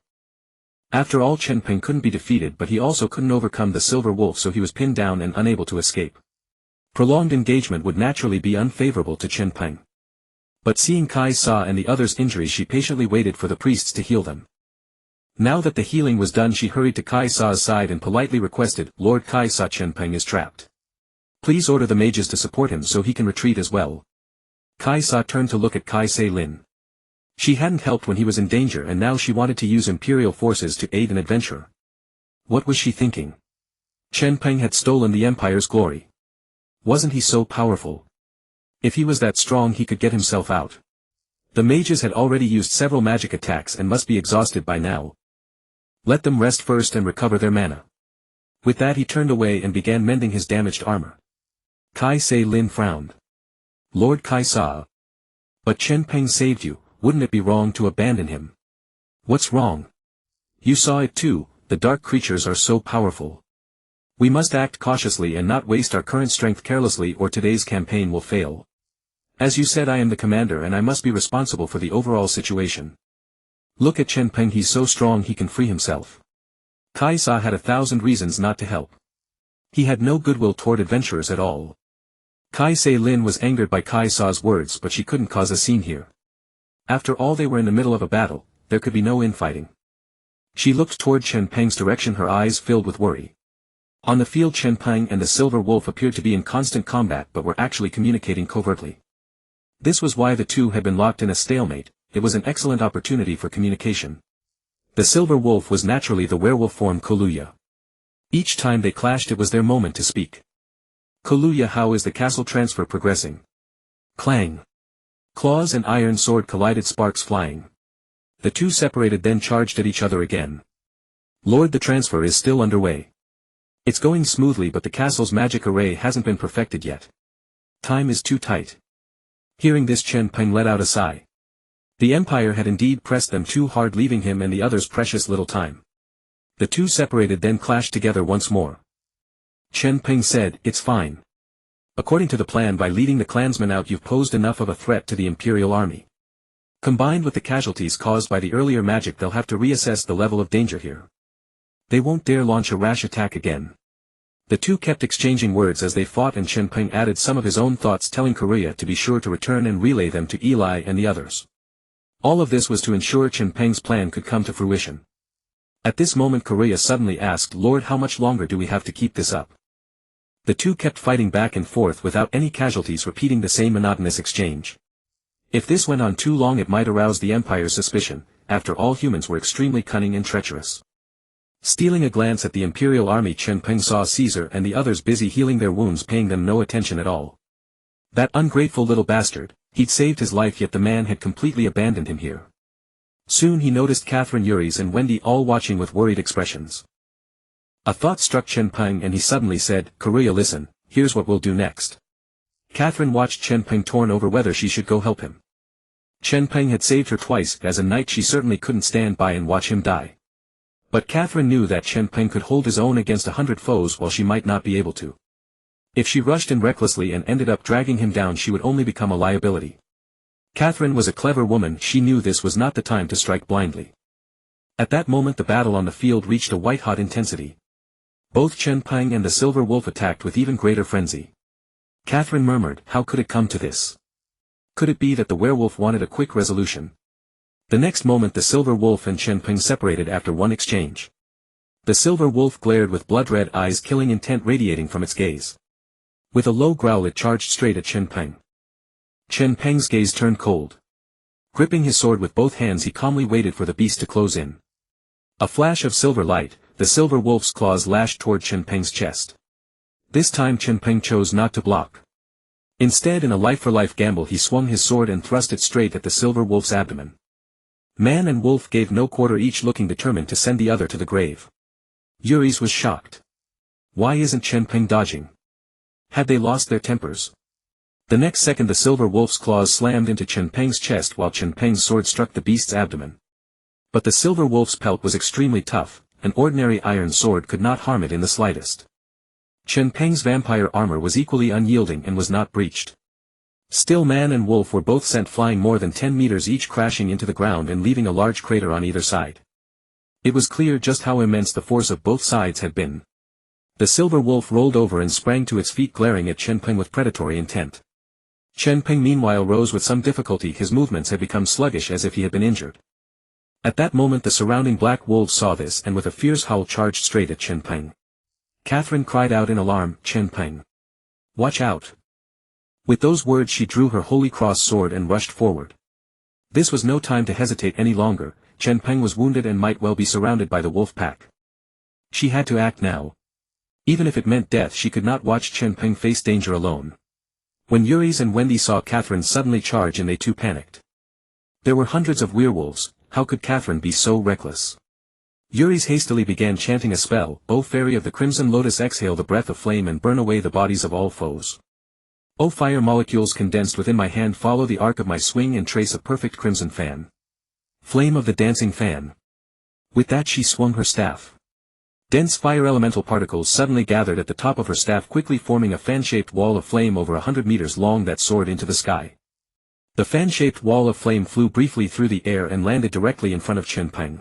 After all, Chen Peng couldn't be defeated, but he also couldn't overcome the silver wolf, so he was pinned down and unable to escape. Prolonged engagement would naturally be unfavorable to Chen Peng. But seeing Kai Sa and the others' injuries, she patiently waited for the priests to heal them. Now that the healing was done, she hurried to Kai Sa's side and politely requested, "Lord Kai Sa, Chen Peng is trapped. Please order the mages to support him so he can retreat as well." Kai Sa turned to look at Kai Se Lin. She hadn't helped when he was in danger, and now she wanted to use imperial forces to aid an adventurer. What was she thinking? Chen Peng had stolen the Empire's glory. Wasn't he so powerful? If he was that strong he could get himself out. The mages had already used several magic attacks and must be exhausted by now. Let them rest first and recover their mana. With that he turned away and began mending his damaged armor. Kai Se Lin frowned. Lord Kai Sa. But Chen Peng saved you, wouldn't it be wrong to abandon him? What's wrong? You saw it too, the dark creatures are so powerful. We must act cautiously and not waste our current strength carelessly or today's campaign will fail. As you said, I am the commander and I must be responsible for the overall situation. Look at Chen Peng, he's so strong he can free himself. Kai Sa had 1,000 reasons not to help. He had no goodwill toward adventurers at all. Kai Se Lin was angered by Kai Sa's words, but she couldn't cause a scene here. After all, they were in the middle of a battle, there could be no infighting. She looked toward Chen Peng's direction, her eyes filled with worry. On the field Chen Peng and the Silver Wolf appeared to be in constant combat but were actually communicating covertly. This was why the two had been locked in a stalemate, it was an excellent opportunity for communication. The Silver Wolf was naturally the werewolf form Koluya. Each time they clashed it was their moment to speak. Koluya, how is the castle transfer progressing? Clang. Claws and iron sword collided, sparks flying. The two separated, then charged at each other again. Lord, the transfer is still underway. It's going smoothly, but the castle's magic array hasn't been perfected yet. Time is too tight. Hearing this, Chen Peng let out a sigh. The Empire had indeed pressed them too hard, leaving him and the others precious little time. The two separated, then clashed together once more. Chen Peng said, it's fine. According to the plan, by leading the clansmen out you've posed enough of a threat to the Imperial army. Combined with the casualties caused by the earlier magic, they'll have to reassess the level of danger here. They won't dare launch a rash attack again. The two kept exchanging words as they fought, and Chen Peng added some of his own thoughts, telling Korea to be sure to return and relay them to Eli and the others. All of this was to ensure Chen Peng's plan could come to fruition. At this moment Korea suddenly asked, Lord, how much longer do we have to keep this up? The two kept fighting back and forth without any casualties, repeating the same monotonous exchange. If this went on too long it might arouse the Empire's suspicion, after all humans were extremely cunning and treacherous. Stealing a glance at the Imperial army, Chen Peng saw Caesar and the others busy healing their wounds, paying them no attention at all. That ungrateful little bastard, he'd saved his life yet the man had completely abandoned him here. Soon he noticed Catherine, Yuri's and Wendy all watching with worried expressions. A thought struck Chen Peng and he suddenly said, Korea, listen, here's what we'll do next. Catherine watched Chen Peng, torn over whether she should go help him. Chen Peng had saved her twice, as a knight she certainly couldn't stand by and watch him die. But Catherine knew that Chen Peng could hold his own against 100 foes while she might not be able to. If she rushed in recklessly and ended up dragging him down, she would only become a liability. Catherine was a clever woman, she knew this was not the time to strike blindly. At that moment the battle on the field reached a white-hot intensity. Both Chen Peng and the Silver Wolf attacked with even greater frenzy. Catherine murmured, how could it come to this? Could it be that the werewolf wanted a quick resolution? The next moment the Silver Wolf and Chen Peng separated after one exchange. The Silver Wolf glared with blood-red eyes, killing intent radiating from its gaze. With a low growl it charged straight at Chen Peng. Chen Peng's gaze turned cold. Gripping his sword with both hands he calmly waited for the beast to close in. A flash of silver light, the Silver Wolf's claws lashed toward Chen Peng's chest. This time Chen Peng chose not to block. Instead, in a life-for-life gamble, he swung his sword and thrust it straight at the Silver Wolf's abdomen. Man and wolf gave no quarter, each looking determined to send the other to the grave. Yuri's was shocked. Why isn't Chen Peng dodging? Had they lost their tempers? The next second the Silver Wolf's claws slammed into Chen Peng's chest while Chen Peng's sword struck the beast's abdomen. But the Silver Wolf's pelt was extremely tough, an ordinary iron sword could not harm it in the slightest. Chen Peng's vampire armor was equally unyielding and was not breached. Still, man and wolf were both sent flying more than 10 meters each, crashing into the ground and leaving a large crater on either side. It was clear just how immense the force of both sides had been. The Silver Wolf rolled over and sprang to its feet, glaring at Chen Peng with predatory intent. Chen Peng meanwhile rose with some difficulty, his movements had become sluggish as if he had been injured. At that moment the surrounding black wolves saw this and with a fierce howl charged straight at Chen Peng. Catherine cried out in alarm, Chen Peng. Watch out! With those words she drew her Holy Cross sword and rushed forward. This was no time to hesitate any longer, Chen Peng was wounded and might well be surrounded by the wolf pack. She had to act now. Even if it meant death, she could not watch Chen Peng face danger alone. When Yuri's and Wendy saw Catherine suddenly charge in, they too panicked. There were hundreds of werewolves, how could Catherine be so reckless? Yuri's hastily began chanting a spell, "O Fairy of the Crimson Lotus, exhale the breath of flame and burn away the bodies of all foes. O fire molecules condensed within my hand, follow the arc of my swing and trace a perfect crimson fan. Flame of the dancing fan." With that she swung her staff. Dense fire elemental particles suddenly gathered at the top of her staff, quickly forming a fan-shaped wall of flame over 100 meters long that soared into the sky. The fan-shaped wall of flame flew briefly through the air and landed directly in front of Chen Peng.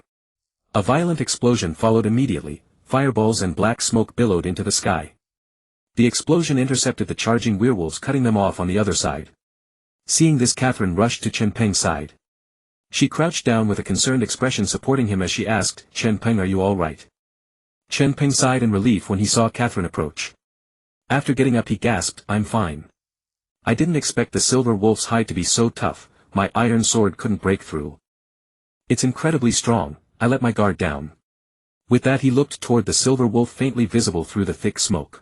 A violent explosion followed immediately, fireballs and black smoke billowed into the sky. The explosion intercepted the charging werewolves, cutting them off on the other side. Seeing this, Catherine rushed to Chen Peng's side. She crouched down with a concerned expression, supporting him as she asked, "Chen Peng, are you all right?" Chen Peng sighed in relief when he saw Catherine approach. After getting up he gasped, "I'm fine. I didn't expect the silver wolf's hide to be so tough, my iron sword couldn't break through. It's incredibly strong, I let my guard down." With that he looked toward the silver wolf, faintly visible through the thick smoke.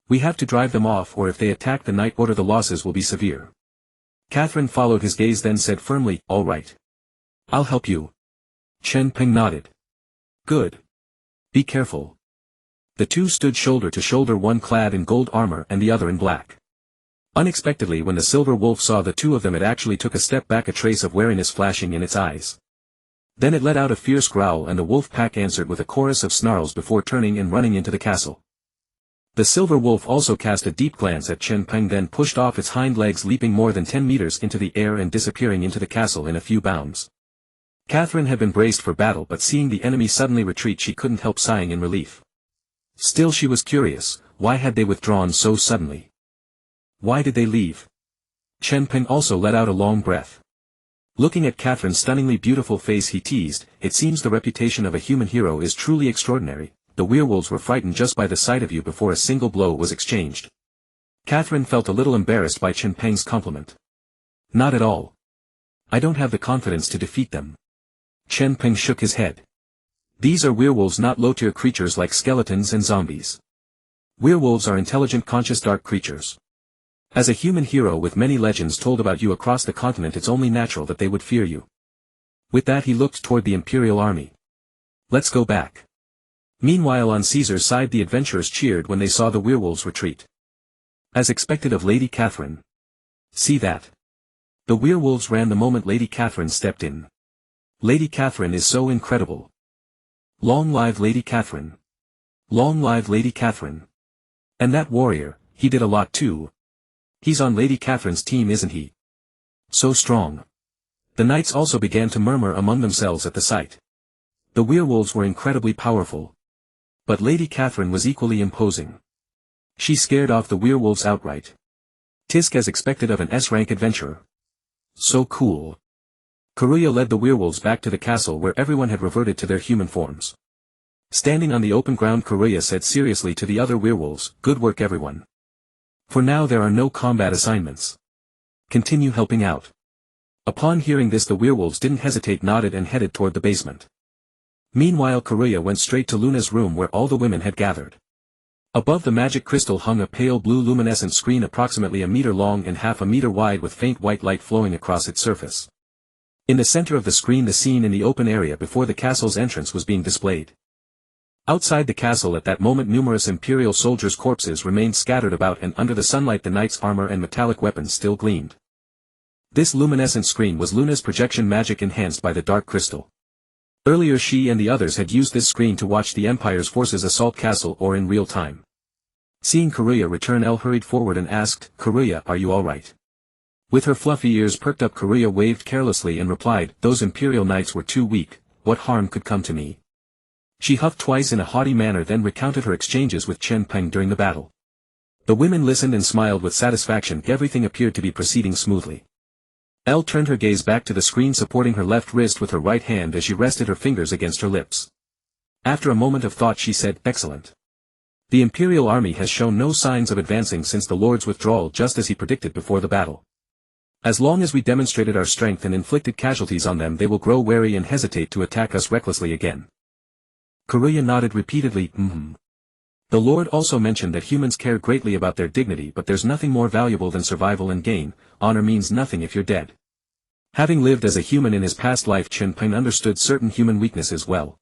"We have to drive them off, or if they attack the night order the losses will be severe." Catherine followed his gaze, then said firmly, "All right. I'll help you." Chen Peng nodded. "Good. Be careful." The two stood shoulder to shoulder, one clad in gold armor and the other in black. Unexpectedly, when the silver wolf saw the two of them, it actually took a step back, a trace of wariness flashing in its eyes. Then it let out a fierce growl, and the wolf pack answered with a chorus of snarls before turning and running into the castle. The silver wolf also cast a deep glance at Chen Peng, then pushed off its hind legs, leaping more than 10 meters into the air and disappearing into the castle in a few bounds. Catherine had been braced for battle, but seeing the enemy suddenly retreat she couldn't help sighing in relief. Still she was curious, why had they withdrawn so suddenly? Why did they leave? Chen Peng also let out a long breath. Looking at Catherine's stunningly beautiful face he teased, "It seems the reputation of a human hero is truly extraordinary. The werewolves were frightened just by the sight of you before a single blow was exchanged." Catherine felt a little embarrassed by Chen Peng's compliment. "Not at all. I don't have the confidence to defeat them." Chen Peng shook his head. "These are werewolves, not low-tier creatures like skeletons and zombies. Werewolves are intelligent, conscious, dark creatures. As a human hero with many legends told about you across the continent, it's only natural that they would fear you." With that he looked toward the Imperial army. "Let's go back." Meanwhile on Caesar's side the adventurers cheered when they saw the werewolves retreat. As expected of Lady Catherine. "See that?" The werewolves ran the moment Lady Catherine stepped in. "Lady Catherine is so incredible. Long live Lady Catherine. Long live Lady Catherine. And that warrior, he did a lot too. He's on Lady Catherine's team, isn't he? So strong." The knights also began to murmur among themselves at the sight. The werewolves were incredibly powerful. But Lady Catherine was equally imposing. She scared off the werewolves outright. Tisk as expected of an S-rank adventurer. So cool. Karuya led the werewolves back to the castle where everyone had reverted to their human forms. Standing on the open ground, Karuya said seriously to the other werewolves, "Good work everyone. For now there are no combat assignments. Continue helping out." Upon hearing this the werewolves didn't hesitate, nodded and headed toward the basement. Meanwhile Karuya went straight to Luna's room where all the women had gathered. Above the magic crystal hung a pale blue luminescent screen approximately a meter long and half a meter wide with faint white light flowing across its surface. In the center of the screen the scene in the open area before the castle's entrance was being displayed. Outside the castle at that moment numerous Imperial soldiers' corpses remained scattered about, and under the sunlight the knights' armor and metallic weapons still gleamed. This luminescent screen was Luna's projection magic enhanced by the dark crystal. Earlier she and the others had used this screen to watch the Empire's forces assault castle or in real time. Seeing Karuya return, Elle hurried forward and asked, "Karuya, are you alright?" With her fluffy ears perked up Karuya waved carelessly and replied, "Those Imperial knights were too weak, what harm could come to me?" She huffed twice in a haughty manner, then recounted her exchanges with Chen Peng during the battle. The women listened and smiled with satisfaction. Everything appeared to be proceeding smoothly. Elle turned her gaze back to the screen, supporting her left wrist with her right hand as she rested her fingers against her lips. After a moment of thought she said, "Excellent. The Imperial army has shown no signs of advancing since the Lord's withdrawal, just as he predicted before the battle. As long as we demonstrated our strength and inflicted casualties on them, they will grow wary and hesitate to attack us recklessly again." Karuya nodded repeatedly, The Lord also mentioned that humans care greatly about their dignity, but there's nothing more valuable than survival and gain. Honor means nothing if you're dead. Having lived as a human in his past life, Chen Peng understood certain human weaknesses well.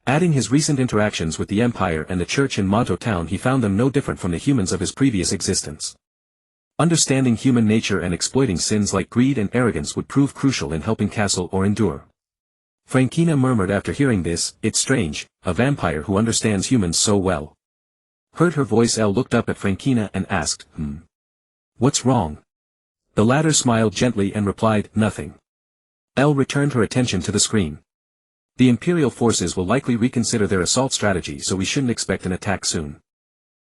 Adding his recent interactions with the Empire and the Church in Monto Town, he found them no different from the humans of his previous existence. Understanding human nature and exploiting sins like greed and arrogance would prove crucial in helping Castle Orr endure. Frankina murmured after hearing this, "It's strange, a vampire who understands humans so well." Heard her voice, Elle looked up at Frankina and asked, "What's wrong?" The latter smiled gently and replied, "Nothing." Elle returned her attention to the screen. "The Imperial forces will likely reconsider their assault strategy, so we shouldn't expect an attack soon.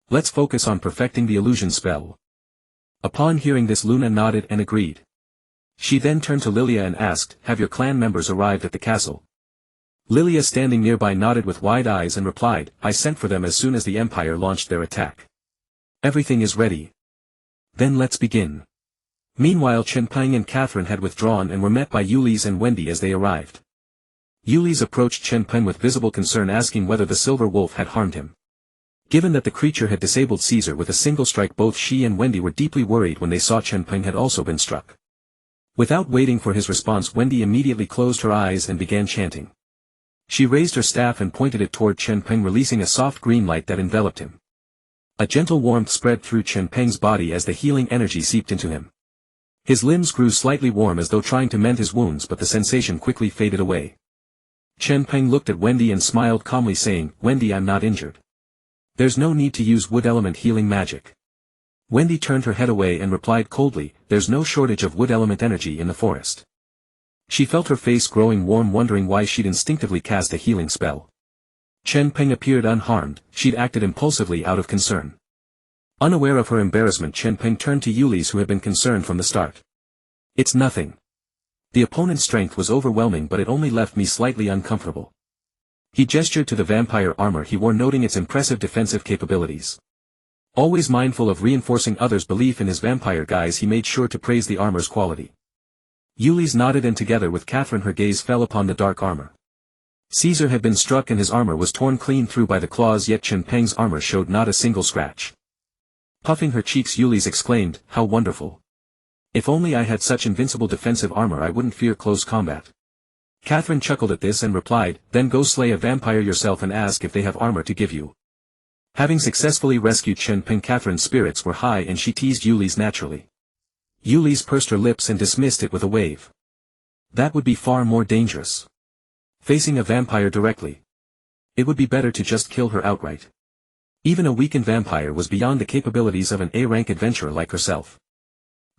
Let's focus on perfecting the illusion spell." Upon hearing this, Luna nodded and agreed. She then turned to Lilia and asked, "Have your clan members arrived at the castle?" Lilia, standing nearby, nodded with wide eyes and replied, "I sent for them as soon as the Empire launched their attack. Everything is ready. Then let's begin." Meanwhile, Chen Peng and Catherine had withdrawn and were met by Ulysse and Wendy as they arrived. Ulysse approached Chen Peng with visible concern, asking whether the silver wolf had harmed him. Given that the creature had disabled Caesar with a single strike, both she and Wendy were deeply worried when they saw Chen Peng had also been struck. Without waiting for his response, Wendy immediately closed her eyes and began chanting. She raised her staff and pointed it toward Chen Peng, releasing a soft green light that enveloped him. A gentle warmth spread through Chen Peng's body as the healing energy seeped into him. His limbs grew slightly warm as though trying to mend his wounds, but the sensation quickly faded away. Chen Peng looked at Wendy and smiled calmly, saying, "Wendy, I'm not injured. There's no need to use wood element healing magic." Wendy turned her head away and replied coldly, "There's no shortage of wood element energy in the forest." She felt her face growing warm, wondering why she'd instinctively cast a healing spell. Chen Peng appeared unharmed. She'd acted impulsively out of concern. Unaware of her embarrassment, Chen Peng turned to Ulysse, who had been concerned from the start. "It's nothing. The opponent's strength was overwhelming, but it only left me slightly uncomfortable." He gestured to the vampire armor he wore, noting its impressive defensive capabilities. Always mindful of reinforcing others' belief in his vampire guise, he made sure to praise the armor's quality. Ulysse nodded, and together with Catherine her gaze fell upon the dark armor. Caesar had been struck and his armor was torn clean through by the claws, yet Chen Peng's armor showed not a single scratch. Puffing her cheeks, Ulysse exclaimed, "How wonderful. If only I had such invincible defensive armor, I wouldn't fear close combat." Catherine chuckled at this and replied, "Then go slay a vampire yourself and ask if they have armor to give you." Having successfully rescued Chen Peng, Catherine's spirits were high and she teased Ulysse naturally. Ulysse pursed her lips and dismissed it with a wave. That would be far more dangerous. Facing a vampire directly. It would be better to just kill her outright. Even a weakened vampire was beyond the capabilities of an A-rank adventurer like herself.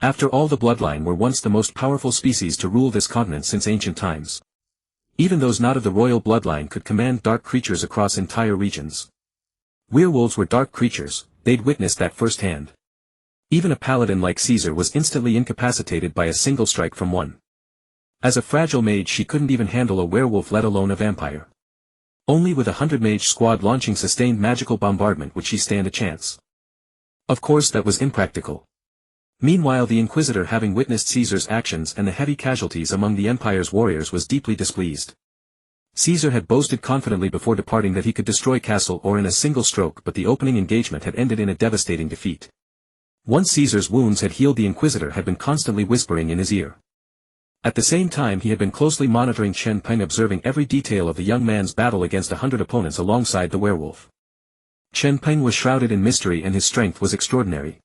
After all, the bloodline were once the most powerful species to rule this continent since ancient times. Even those not of the royal bloodline could command dark creatures across entire regions. Werewolves were dark creatures, they'd witnessed that firsthand. Even a paladin like Caesar was instantly incapacitated by a single strike from one. As a fragile mage, she couldn't even handle a werewolf, let alone a vampire. Only with 100 mage squad launching sustained magical bombardment would she stand a chance. Of course that was impractical. Meanwhile, the Inquisitor, having witnessed Caesar's actions and the heavy casualties among the Empire's warriors, was deeply displeased. Caesar had boasted confidently before departing that he could destroy Castle Orr in a single stroke, but the opening engagement had ended in a devastating defeat. Once Caesar's wounds had healed, the Inquisitor had been constantly whispering in his ear. At the same time, he had been closely monitoring Chen Peng, observing every detail of the young man's battle against 100 opponents alongside the werewolf. Chen Peng was shrouded in mystery and his strength was extraordinary.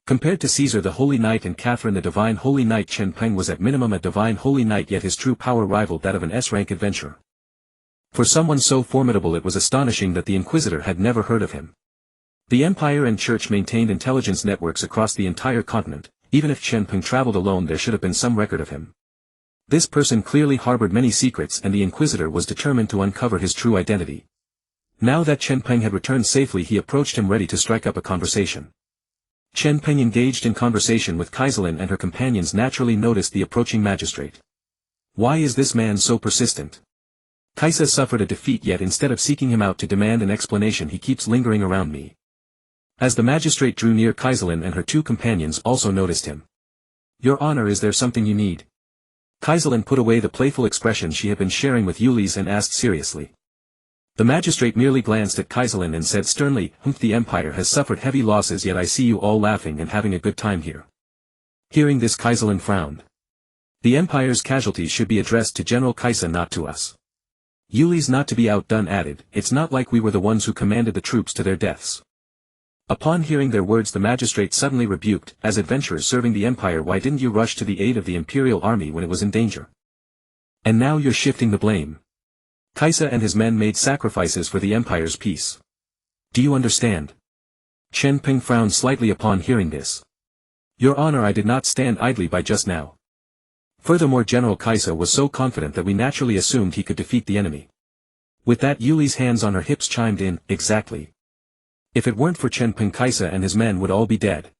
Compared to Caesar the Holy Knight and Catherine the Divine Holy Knight, Chen Peng was at minimum a Divine Holy Knight, yet his true power rivaled that of an S-rank adventurer. For someone so formidable, it was astonishing that the Inquisitor had never heard of him. The Empire and Church maintained intelligence networks across the entire continent. Even if Chen Peng traveled alone, there should have been some record of him. This person clearly harbored many secrets, and the Inquisitor was determined to uncover his true identity. Now that Chen Peng had returned safely, he approached him, ready to strike up a conversation. Chen Peng engaged in conversation with Kaiselin, and her companions naturally noticed the approaching magistrate. Why is this man so persistent? Kaisa suffered a defeat, yet instead of seeking him out to demand an explanation, he keeps lingering around me. As the magistrate drew near, Kaiselin and her two companions also noticed him. Your Honor, is there something you need? Kaiselin put away the playful expression she had been sharing with Ulysse and asked seriously. The magistrate merely glanced at Kaiserlin and said sternly, The empire has suffered heavy losses, yet I see you all laughing and having a good time here. Hearing this, Kaiserlin frowned. The empire's casualties should be addressed to General Kaisa, not to us. Yuli's not to be outdone added, it's not like we were the ones who commanded the troops to their deaths. Upon hearing their words, the magistrate suddenly rebuked, as adventurers serving the empire, why didn't you rush to the aid of the imperial army when it was in danger? And now you're shifting the blame. Kaisa and his men made sacrifices for the empire's peace. Do you understand? Chen Peng frowned slightly upon hearing this. Your Honor, I did not stand idly by just now. Furthermore, General Kaisa was so confident that we naturally assumed he could defeat the enemy. With that, Yuli's hands on her hips chimed in, exactly. If it weren't for Chen Peng, Kaisa and his men would all be dead.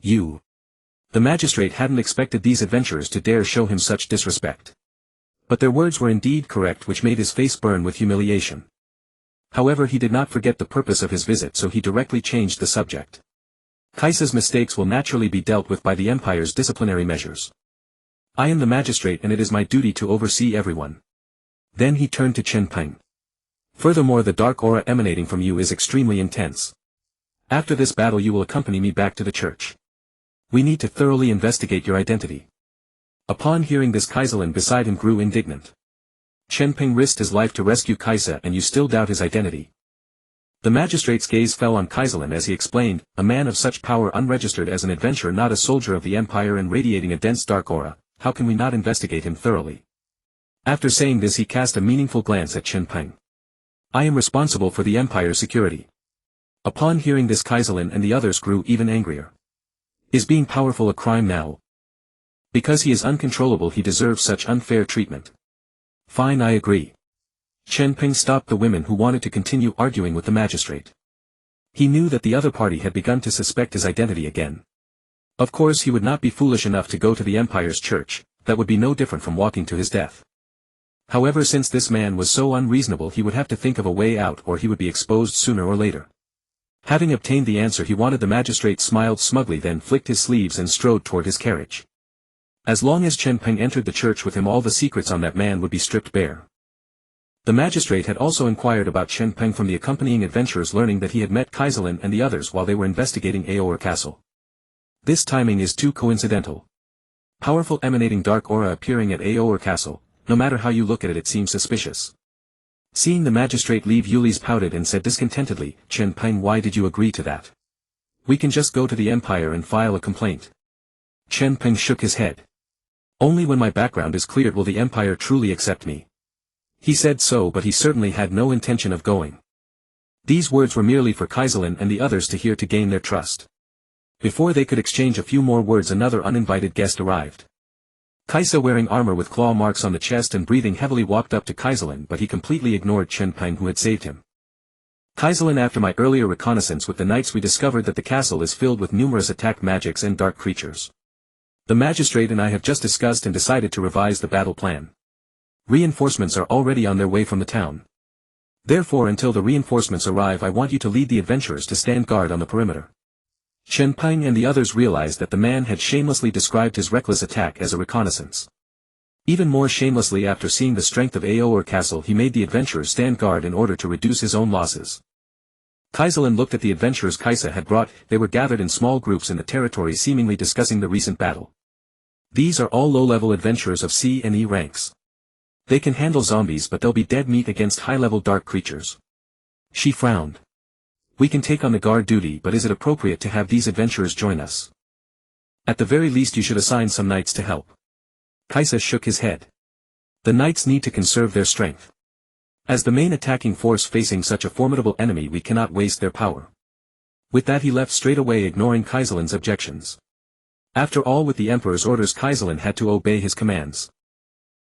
You. The magistrate hadn't expected these adventurers to dare show him such disrespect. But their words were indeed correct, which made his face burn with humiliation. However, he did not forget the purpose of his visit, so he directly changed the subject. Kaisa's mistakes will naturally be dealt with by the empire's disciplinary measures. I am the magistrate and it is my duty to oversee everyone. Then he turned to Chen Peng. Furthermore, the dark aura emanating from you is extremely intense. After this battle you will accompany me back to the church. We need to thoroughly investigate your identity. Upon hearing this, Kaiserlin beside him grew indignant. Chen Peng risked his life to rescue Kaisa and you still doubt his identity. The magistrate's gaze fell on Kaiserlin as he explained, a man of such power, unregistered as an adventurer, not a soldier of the empire, and radiating a dense dark aura, how can we not investigate him thoroughly? After saying this, he cast a meaningful glance at Chen Peng. I am responsible for the empire's security. Upon hearing this, Kaiserlin and the others grew even angrier. Is being powerful a crime now? Because he is uncontrollable, he deserves such unfair treatment. Fine, I agree. Chen Peng stopped the women who wanted to continue arguing with the magistrate. He knew that the other party had begun to suspect his identity again. Of course he would not be foolish enough to go to the empire's church, that would be no different from walking to his death. However, since this man was so unreasonable, he would have to think of a way out or he would be exposed sooner or later. Having obtained the answer he wanted, the magistrate smiled smugly, then flicked his sleeves and strode toward his carriage. As long as Chen Peng entered the church with him, all the secrets on that man would be stripped bare. The magistrate had also inquired about Chen Peng from the accompanying adventurers, learning that he had met Kaiserlin and the others while they were investigating Orr Castle. This timing is too coincidental. Powerful emanating dark aura appearing at Orr Castle, no matter how you look at it, it seems suspicious. Seeing the magistrate leave, Yuli's pouted and said discontentedly, Chen Peng, why did you agree to that? We can just go to the empire and file a complaint. Chen Peng shook his head. Only when my background is cleared will the empire truly accept me. He said so, but he certainly had no intention of going. These words were merely for Kaiserlin and the others to hear, to gain their trust. Before they could exchange a few more words, another uninvited guest arrived. Kaisa, wearing armor with claw marks on the chest and breathing heavily, walked up to Kaiserlin, but he completely ignored Chen Peng, who had saved him. Kaiserlin, after my earlier reconnaissance with the knights, we discovered that the castle is filled with numerous attack magics and dark creatures. The magistrate and I have just discussed and decided to revise the battle plan. Reinforcements are already on their way from the town. Therefore, until the reinforcements arrive, I want you to lead the adventurers to stand guard on the perimeter. Chen Peng and the others realized that the man had shamelessly described his reckless attack as a reconnaissance. Even more shamelessly, after seeing the strength of Orr Castle, he made the adventurers stand guard in order to reduce his own losses. Kaiserlin looked at the adventurers Kaisa had brought. They were gathered in small groups in the territory, seemingly discussing the recent battle. These are all low-level adventurers of C and E ranks. They can handle zombies, but they'll be dead meat against high-level dark creatures. She frowned. We can take on the guard duty, but is it appropriate to have these adventurers join us? At the very least you should assign some knights to help. Kaisa shook his head. The knights need to conserve their strength. As the main attacking force facing such a formidable enemy, we cannot waste their power. With that he left straight away, ignoring Kaiserlin's objections. After all, with the Emperor's orders, Kaiserlin had to obey his commands.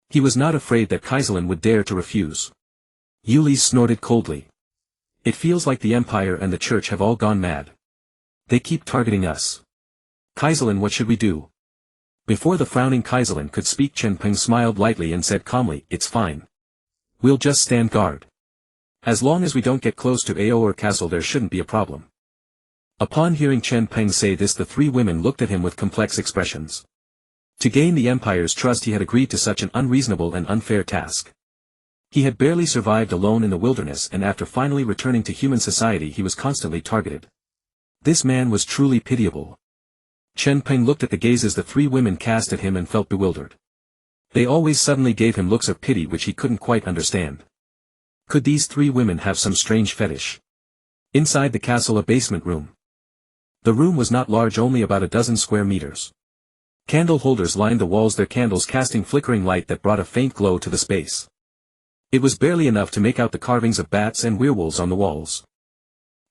He was not afraid that Kaiserlin would dare to refuse. Yuli snorted coldly. It feels like the Empire and the Church have all gone mad. They keep targeting us. Kaiserlin, what should we do? Before the frowning Kaiserlin could speak, Chen Peng smiled lightly and said calmly, it's fine. We'll just stand guard. As long as we don't get close to Orr Castle, there shouldn't be a problem. Upon hearing Chen Peng say this, the three women looked at him with complex expressions. To gain the Empire's trust, he had agreed to such an unreasonable and unfair task. He had barely survived alone in the wilderness, and after finally returning to human society he was constantly targeted. This man was truly pitiable. Chen Peng looked at the gazes the three women cast at him and felt bewildered. They always suddenly gave him looks of pity which he couldn't quite understand. Could these three women have some strange fetish? Inside the castle, a basement room. The room was not large, only about a dozen square meters. Candle holders lined the walls, their candles casting flickering light that brought a faint glow to the space. It was barely enough to make out the carvings of bats and werewolves on the walls.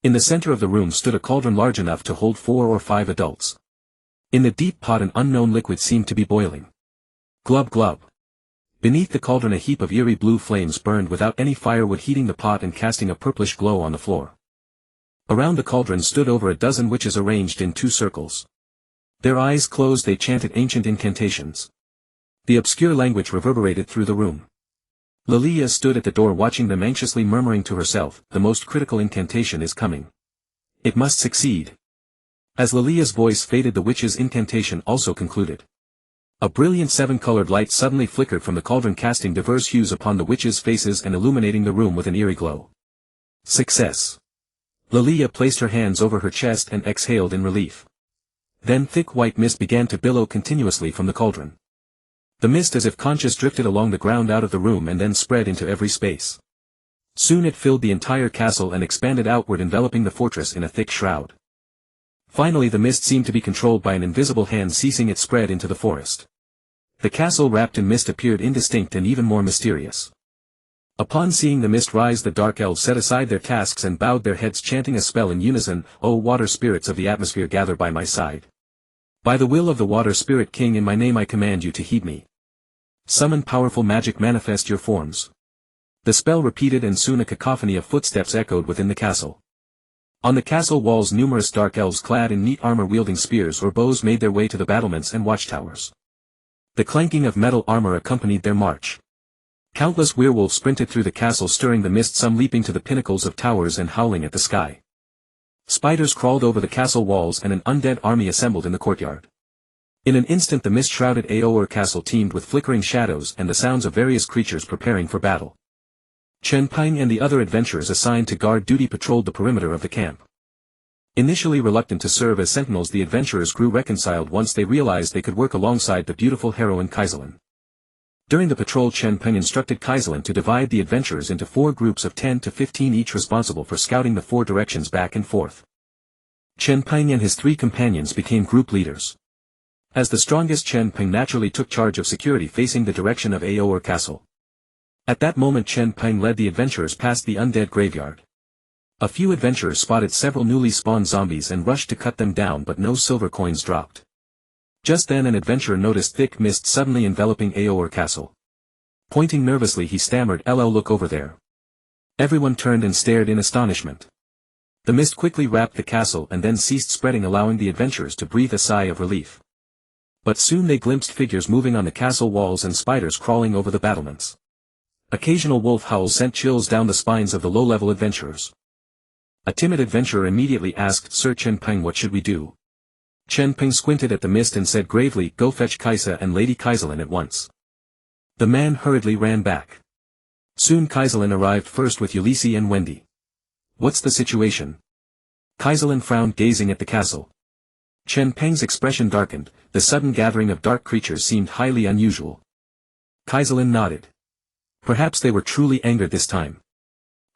In the center of the room stood a cauldron large enough to hold 4 or 5 adults. In the deep pot an unknown liquid seemed to be boiling. Glub glub. Beneath the cauldron a heap of eerie blue flames burned without any firewood heating the pot and casting a purplish glow on the floor. Around the cauldron stood over a dozen witches arranged in 2 circles. Their eyes closed, they chanted ancient incantations. The obscure language reverberated through the room. Lilia stood at the door watching them anxiously, murmuring to herself, "The most critical incantation is coming. It must succeed." As Lilia's voice faded, the witch's incantation also concluded. A brilliant 7-colored light suddenly flickered from the cauldron, casting diverse hues upon the witches' faces and illuminating the room with an eerie glow. Success. Lilia placed her hands over her chest and exhaled in relief. Then thick white mist began to billow continuously from the cauldron. The mist, as if conscious, drifted along the ground out of the room and then spread into every space. Soon it filled the entire castle and expanded outward, enveloping the fortress in a thick shroud. Finally the mist seemed to be controlled by an invisible hand, ceasing its spread into the forest. The castle wrapped in mist appeared indistinct and even more mysterious. Upon seeing the mist rise, the dark elves set aside their tasks and bowed their heads, chanting a spell in unison. "O water spirits of the atmosphere, gather by my side. By the will of the Water Spirit King, in my name I command you to heed me. Summon powerful magic, manifest your forms." The spell repeated, and soon a cacophony of footsteps echoed within the castle. On the castle walls numerous dark elves clad in neat armor wielding spears or bows made their way to the battlements and watchtowers. The clanking of metal armor accompanied their march. Countless werewolves sprinted through the castle, stirring the mist, some leaping to the pinnacles of towers and howling at the sky. Spiders crawled over the castle walls and an undead army assembled in the courtyard. In an instant the mist-shrouded Orr castle teemed with flickering shadows and the sounds of various creatures preparing for battle. Chen Peng and the other adventurers assigned to guard duty patrolled the perimeter of the camp. Initially reluctant to serve as sentinels, the adventurers grew reconciled once they realized they could work alongside the beautiful heroine Kaiselin. During the patrol, Chen Peng instructed Kaiselin to divide the adventurers into 4 groups of 10 to 15 each, responsible for scouting the 4 directions back and forth. Chen Peng and his 3 companions became group leaders. As the strongest, Chen Peng naturally took charge of security facing the direction of Orr Castle. At that moment Chen Peng led the adventurers past the undead graveyard. A few adventurers spotted several newly spawned zombies and rushed to cut them down, but no silver coins dropped. Just then an adventurer noticed thick mist suddenly enveloping Orr Castle. Pointing nervously he stammered, "LL, look over there." Everyone turned and stared in astonishment. The mist quickly wrapped the castle and then ceased spreading, allowing the adventurers to breathe a sigh of relief. But soon they glimpsed figures moving on the castle walls and spiders crawling over the battlements. Occasional wolf howls sent chills down the spines of the low-level adventurers. A timid adventurer immediately asked, "Sir Chen Peng, what should we do?" Chen Peng squinted at the mist and said gravely, "Go fetch Kaisa and Lady Kaiselin at once." The man hurriedly ran back. Soon Kaiselin arrived, first with Ulysses and Wendy. "What's the situation?" Kaiselin frowned, gazing at the castle. Chen Peng's expression darkened. The sudden gathering of dark creatures seemed highly unusual. Kaiselin nodded. Perhaps they were truly angered this time.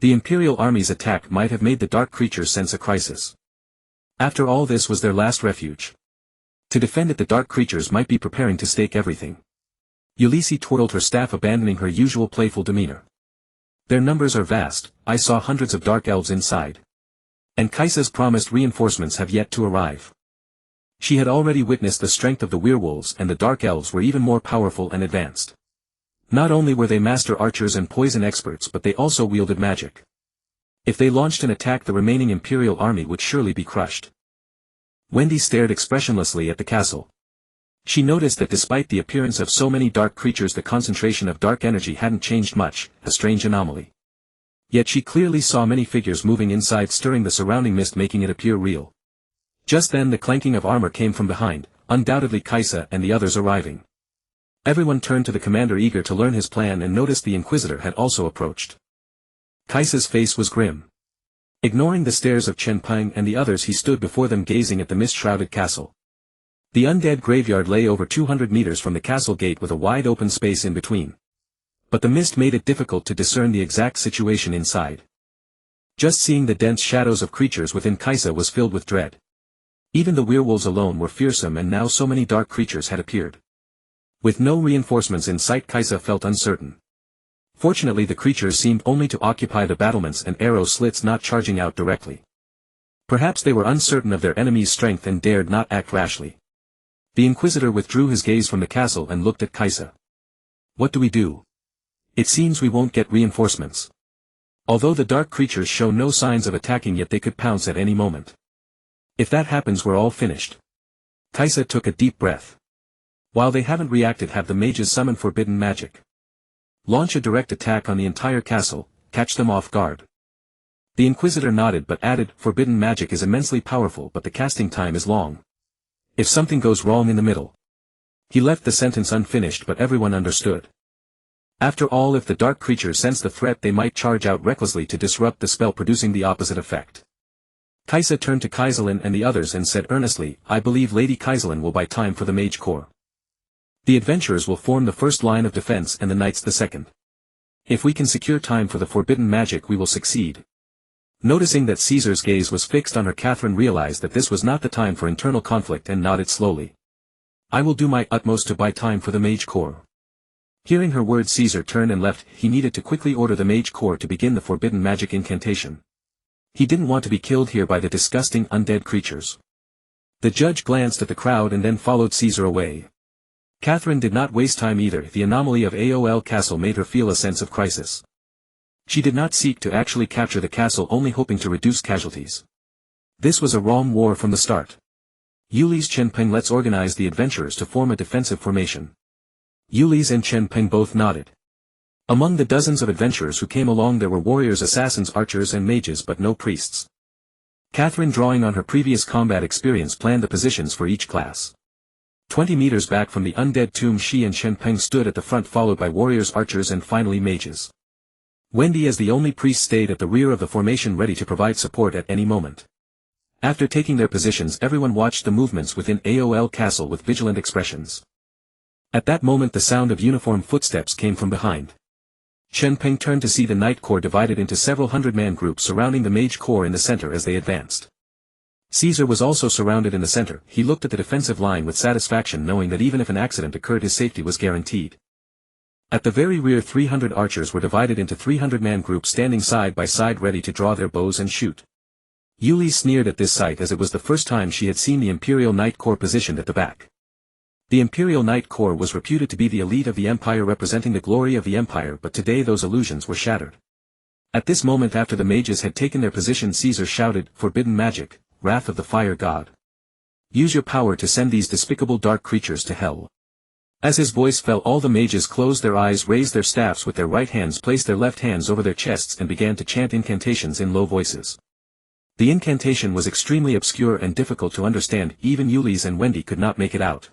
The Imperial Army's attack might have made the dark creatures sense a crisis. After all, this was their last refuge. To defend it, the dark creatures might be preparing to stake everything. Ulysses twirled her staff, abandoning her usual playful demeanor. "Their numbers are vast, I saw hundreds of dark elves inside. And Kaisa's promised reinforcements have yet to arrive." She had already witnessed the strength of the werewolves, and the dark elves were even more powerful and advanced. Not only were they master archers and poison experts, but they also wielded magic. If they launched an attack, the remaining Imperial army would surely be crushed. Wendy stared expressionlessly at the castle. She noticed that despite the appearance of so many dark creatures, the concentration of dark energy hadn't changed much, a strange anomaly. Yet she clearly saw many figures moving inside, stirring the surrounding mist, making it appear real. Just then the clanking of armor came from behind, undoubtedly Kaisa and the others arriving. Everyone turned to the commander eager to learn his plan and noticed the Inquisitor had also approached. Kaisa's face was grim. Ignoring the stares of Chen Peng and the others, he stood before them gazing at the mist-shrouded castle. The undead graveyard lay over 200 meters from the castle gate with a wide open space in between. But the mist made it difficult to discern the exact situation inside. Just seeing the dense shadows of creatures within Kaisa was filled with dread. Even the werewolves alone were fearsome, and now so many dark creatures had appeared. With no reinforcements in sight, Kaisa felt uncertain. Fortunately, the creatures seemed only to occupy the battlements and arrow slits, not charging out directly. Perhaps they were uncertain of their enemy's strength and dared not act rashly. The Inquisitor withdrew his gaze from the castle and looked at Kaisa. "What do we do? It seems we won't get reinforcements. Although the dark creatures show no signs of attacking, yet they could pounce at any moment. If that happens, we're all finished." Kaisa took a deep breath. "While they haven't reacted, have the mages summon forbidden magic. Launch a direct attack on the entire castle, catch them off guard." The Inquisitor nodded but added, "Forbidden magic is immensely powerful, but the casting time is long. If something goes wrong in the middle." He left the sentence unfinished, but everyone understood. After all, if the dark creatures sense the threat, they might charge out recklessly to disrupt the spell, producing the opposite effect. Kaisa turned to Kaiselin and the others and said earnestly, "I believe Lady Kaiselin will buy time for the Mage Corps. The adventurers will form the first line of defense and the knights the second. If we can secure time for the forbidden magic, we will succeed." Noticing that Caesar's gaze was fixed on her, Catherine realized that this was not the time for internal conflict and nodded slowly. "I will do my utmost to buy time for the Mage Corps." Hearing her words, Caesar turned and left. He needed to quickly order the Mage Corps to begin the forbidden magic incantation. He didn't want to be killed here by the disgusting undead creatures. The judge glanced at the crowd and then followed Caesar away. Catherine did not waste time either. The anomaly of Aol Castle made her feel a sense of crisis. She did not seek to actually capture the castle, only hoping to reduce casualties. This was a wrong war from the start. Yuli's Chen Peng, let's organize the adventurers to form a defensive formation. Yuli's and Chen Peng both nodded. Among the dozens of adventurers who came along, there were warriors, assassins, archers and mages, but no priests. Catherine, drawing on her previous combat experience, planned the positions for each class. 20 meters back from the undead tomb, she and Chen Peng stood at the front, followed by warriors, archers and finally mages. Wendy, as the only priest, stayed at the rear of the formation, ready to provide support at any moment. After taking their positions, everyone watched the movements within Aol Castle with vigilant expressions. At that moment, the sound of uniformed footsteps came from behind. Chen Peng turned to see the Knight Corps divided into several hundred-man groups surrounding the Mage Corps in the center as they advanced. Caesar was also surrounded in the center. He looked at the defensive line with satisfaction, knowing that even if an accident occurred, his safety was guaranteed. At the very rear, 300 archers were divided into 300-man groups, standing side by side, ready to draw their bows and shoot. Yuli sneered at this sight, as it was the first time she had seen the Imperial Knight Corps positioned at the back. The Imperial Knight Corps was reputed to be the elite of the Empire, representing the glory of the Empire, but today those illusions were shattered. At this moment, after the mages had taken their position, Caesar shouted, "Forbidden magic, wrath of the fire god. Use your power to send these despicable dark creatures to hell." As his voice fell, all the mages closed their eyes, raised their staffs with their right hands, placed their left hands over their chests and began to chant incantations in low voices. The incantation was extremely obscure and difficult to understand. Even Yuli's and Wendy could not make it out.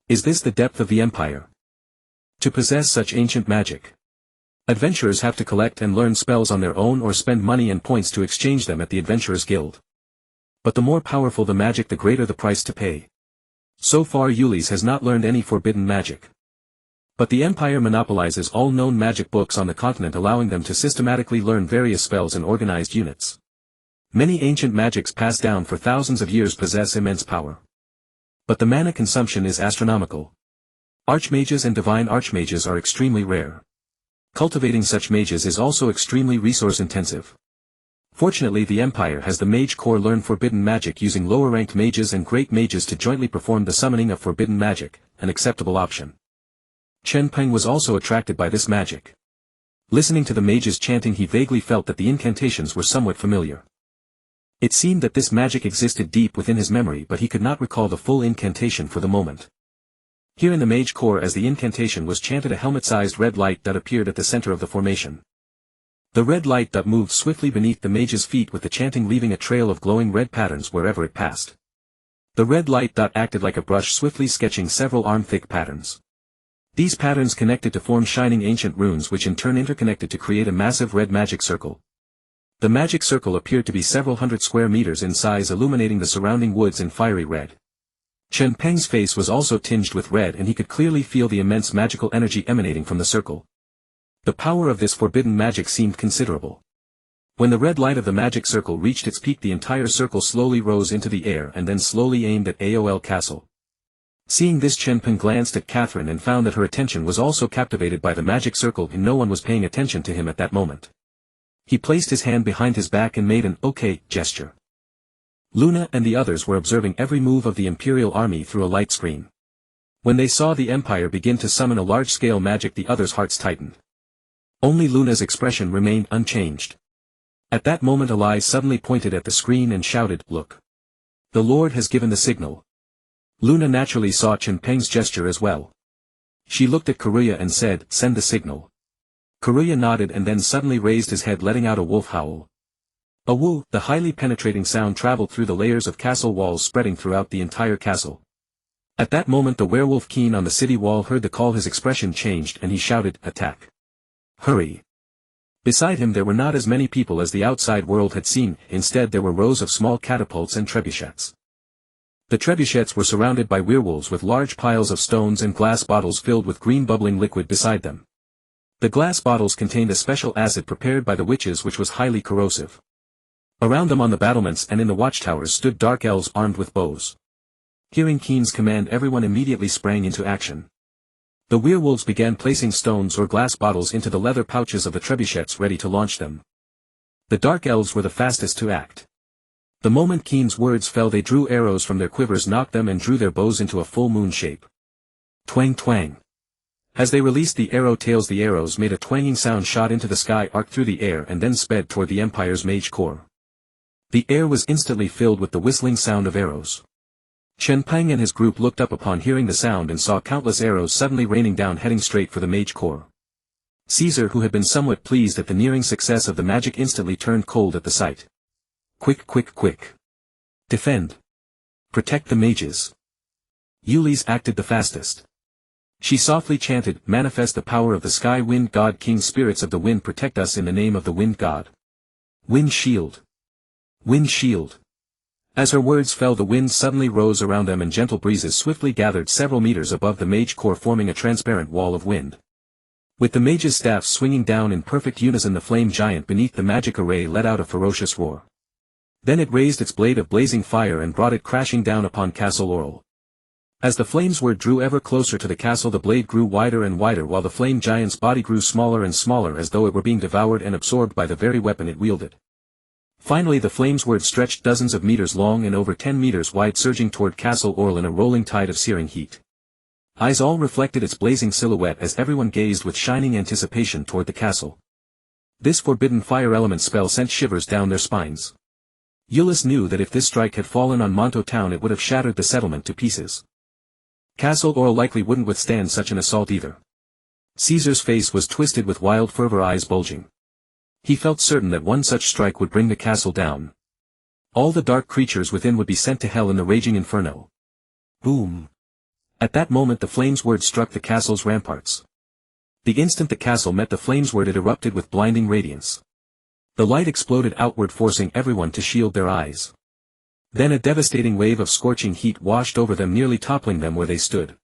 Is this the depth of the Empire? To possess such ancient magic, adventurers have to collect and learn spells on their own or spend money and points to exchange them at the Adventurers Guild. But the more powerful the magic, the greater the price to pay. So far, Yuli's has not learned any forbidden magic. But the Empire monopolizes all known magic books on the continent, allowing them to systematically learn various spells in organized units. Many ancient magics passed down for thousands of years possess immense power. But the mana consumption is astronomical. Archmages and divine archmages are extremely rare. Cultivating such mages is also extremely resource-intensive. Fortunately, the Empire has the Mage Corps learn forbidden magic, using lower-ranked mages and great mages to jointly perform the summoning of forbidden magic, an acceptable option. Chen Peng was also attracted by this magic. Listening to the mages chanting, he vaguely felt that the incantations were somewhat familiar. It seemed that this magic existed deep within his memory, but he could not recall the full incantation for the moment. Here in the Mage Corps, as the incantation was chanted, a helmet-sized red light dot appeared at the center of the formation. The red light dot moved swiftly beneath the mage's feet with the chanting, leaving a trail of glowing red patterns wherever it passed. The red light dot acted like a brush, swiftly sketching several arm-thick patterns. These patterns connected to form shining ancient runes which in turn interconnected to create a massive red magic circle. The magic circle appeared to be several hundred square meters in size, illuminating the surrounding woods in fiery red. Chen Peng's face was also tinged with red, and he could clearly feel the immense magical energy emanating from the circle. The power of this forbidden magic seemed considerable. When the red light of the magic circle reached its peak, the entire circle slowly rose into the air and then slowly aimed at Aol Castle. Seeing this, Chen Peng glanced at Catherine and found that her attention was also captivated by the magic circle, and no one was paying attention to him at that moment. He placed his hand behind his back and made an "okay" gesture. Luna and the others were observing every move of the Imperial army through a light screen. When they saw the Empire begin to summon a large-scale magic, the others' hearts tightened. Only Luna's expression remained unchanged. At that moment Alai suddenly pointed at the screen and shouted, "Look! The Lord has given the signal." Luna naturally saw Chen Peng's gesture as well. She looked at Karuya and said, "Send the signal." Karuya nodded and then suddenly raised his head, letting out a wolf howl. A woo, the highly penetrating sound traveled through the layers of castle walls, spreading throughout the entire castle. At that moment the werewolf Keen on the city wall heard the call. His expression changed and he shouted, "Attack! Hurry!" Beside him there were not as many people as the outside world had seen. Instead there were rows of small catapults and trebuchets. The trebuchets were surrounded by werewolves with large piles of stones and glass bottles filled with green bubbling liquid beside them. The glass bottles contained a special acid prepared by the witches which was highly corrosive. Around them on the battlements and in the watchtowers stood dark elves armed with bows. Hearing Keen's command, everyone immediately sprang into action. The werewolves began placing stones or glass bottles into the leather pouches of the trebuchets, ready to launch them. The dark elves were the fastest to act. The moment Keen's words fell, they drew arrows from their quivers, knocked them and drew their bows into a full moon shape. Twang twang. As they released the arrow tails, the arrows made a twanging sound, shot into the sky, arced through the air and then sped toward the Empire's mage core. The air was instantly filled with the whistling sound of arrows. Chen Peng and his group looked up upon hearing the sound and saw countless arrows suddenly raining down, heading straight for the mage core. Caesar, who had been somewhat pleased at the nearing success of the magic, instantly turned cold at the sight. Quick, quick, quick. Defend. Protect the mages. Yuli's acted the fastest. She softly chanted, "Manifest the power of the sky wind god king, spirits of the wind, protect us in the name of the wind god. Wind shield. Wind shield." As her words fell, the wind suddenly rose around them and gentle breezes swiftly gathered several meters above the mage core, forming a transparent wall of wind. With the mage's staffs swinging down in perfect unison, the flame giant beneath the magic array let out a ferocious roar. Then it raised its blade of blazing fire and brought it crashing down upon Castle Orr. As the flames drew ever closer to the castle, the blade grew wider and wider, while the flame giant's body grew smaller and smaller, as though it were being devoured and absorbed by the very weapon it wielded. Finally the flames stretched dozens of meters long and over 10 meters wide, surging toward Castle Orr in a rolling tide of searing heat. Eyes all reflected its blazing silhouette as everyone gazed with shining anticipation toward the castle. This forbidden fire element spell sent shivers down their spines. Yulis knew that if this strike had fallen on Monto town, it would have shattered the settlement to pieces. Castle Orr likely wouldn't withstand such an assault either. Caesar's face was twisted with wild fervor, eyes bulging. He felt certain that one such strike would bring the castle down. All the dark creatures within would be sent to hell in the raging inferno. Boom! At that moment the flames struck the castle's ramparts. The instant the castle met the flames it erupted with blinding radiance. The light exploded outward, forcing everyone to shield their eyes. Then a devastating wave of scorching heat washed over them, nearly toppling them where they stood.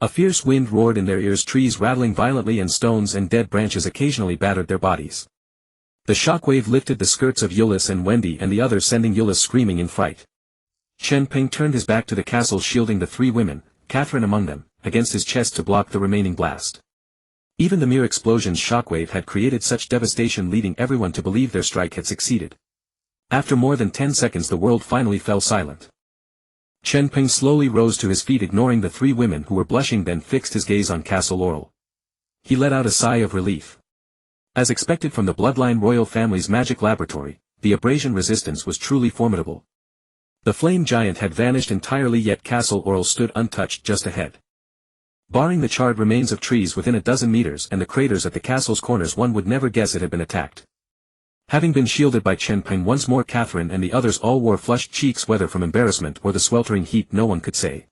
A fierce wind roared in their ears, trees rattling violently and stones and dead branches occasionally battered their bodies. The shockwave lifted the skirts of Yulis and Wendy and the others, sending Yulis screaming in fright. Chen Peng turned his back to the castle, shielding the three women, Catherine among them, against his chest to block the remaining blast. Even the mere explosion's shockwave had created such devastation, leading everyone to believe their strike had succeeded. After more than 10 seconds the world finally fell silent. Chen Peng slowly rose to his feet, ignoring the three women who were blushing, then fixed his gaze on Castle Orr. He let out a sigh of relief. As expected from the bloodline royal family's magic laboratory, the abrasion resistance was truly formidable. The flame giant had vanished entirely, yet Castle Orr stood untouched just ahead. Barring the charred remains of trees within a dozen meters and the craters at the castle's corners, one would never guess it had been attacked. Having been shielded by Chen Peng once more, Catherine and the others all wore flushed cheeks, whether from embarrassment or the sweltering heat no one could say.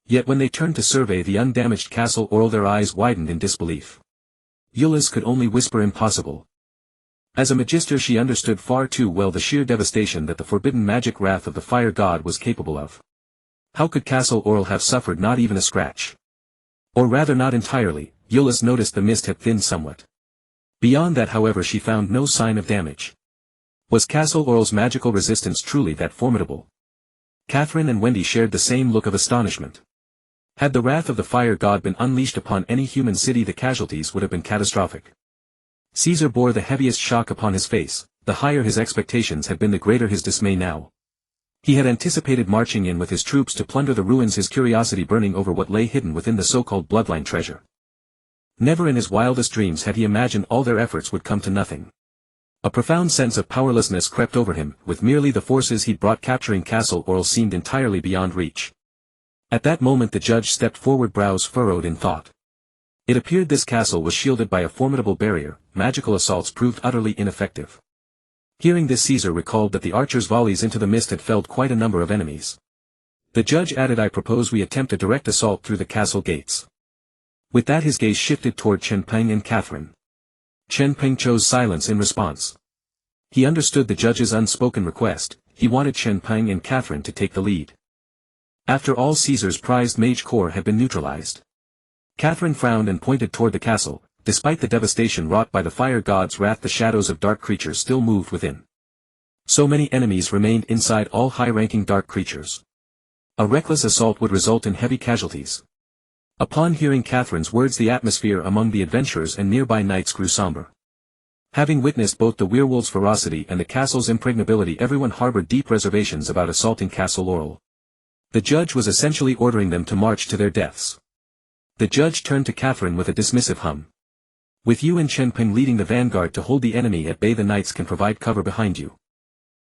Yet when they turned to survey the undamaged castle Orr, their eyes widened in disbelief. Yulis could only whisper impossible. As a magister she understood far too well the sheer devastation that the forbidden magic wrath of the fire god was capable of. How could Castle Orr have suffered not even a scratch? Or rather not entirely. Yulis noticed the mist had thinned somewhat. Beyond that however she found no sign of damage. Was Castle Orr's magical resistance truly that formidable? Catherine and Wendy shared the same look of astonishment. Had the wrath of the fire god been unleashed upon any human city the casualties would have been catastrophic. Caesar bore the heaviest shock upon his face. The higher his expectations had been the greater his dismay now. He had anticipated marching in with his troops to plunder the ruins, his curiosity burning over what lay hidden within the so-called bloodline treasure. Never in his wildest dreams had he imagined all their efforts would come to nothing. A profound sense of powerlessness crept over him. With merely the forces he'd brought, capturing Castle Orr seemed entirely beyond reach. At that moment the judge stepped forward, brows furrowed in thought. It appeared this castle was shielded by a formidable barrier. Magical assaults proved utterly ineffective. Hearing this, Caesar recalled that the archers' volleys into the mist had felled quite a number of enemies. The judge added, "I propose we attempt a direct assault through the castle gates." With that his gaze shifted toward Chen Peng and Catherine. Chen Peng chose silence in response. He understood the judge's unspoken request. He wanted Chen Peng and Catherine to take the lead. After all, Caesar's prized mage corps had been neutralized. Catherine frowned and pointed toward the castle. Despite the devastation wrought by the fire god's wrath, the shadows of dark creatures still moved within. So many enemies remained inside, all high-ranking dark creatures. A reckless assault would result in heavy casualties. Upon hearing Catherine's words, the atmosphere among the adventurers and nearby knights grew somber. Having witnessed both the werewolves' ferocity and the castle's impregnability, everyone harbored deep reservations about assaulting Castle Orr. The judge was essentially ordering them to march to their deaths. The judge turned to Catherine with a dismissive hum. "With you and Chen Peng leading the vanguard to hold the enemy at bay, the knights can provide cover behind you.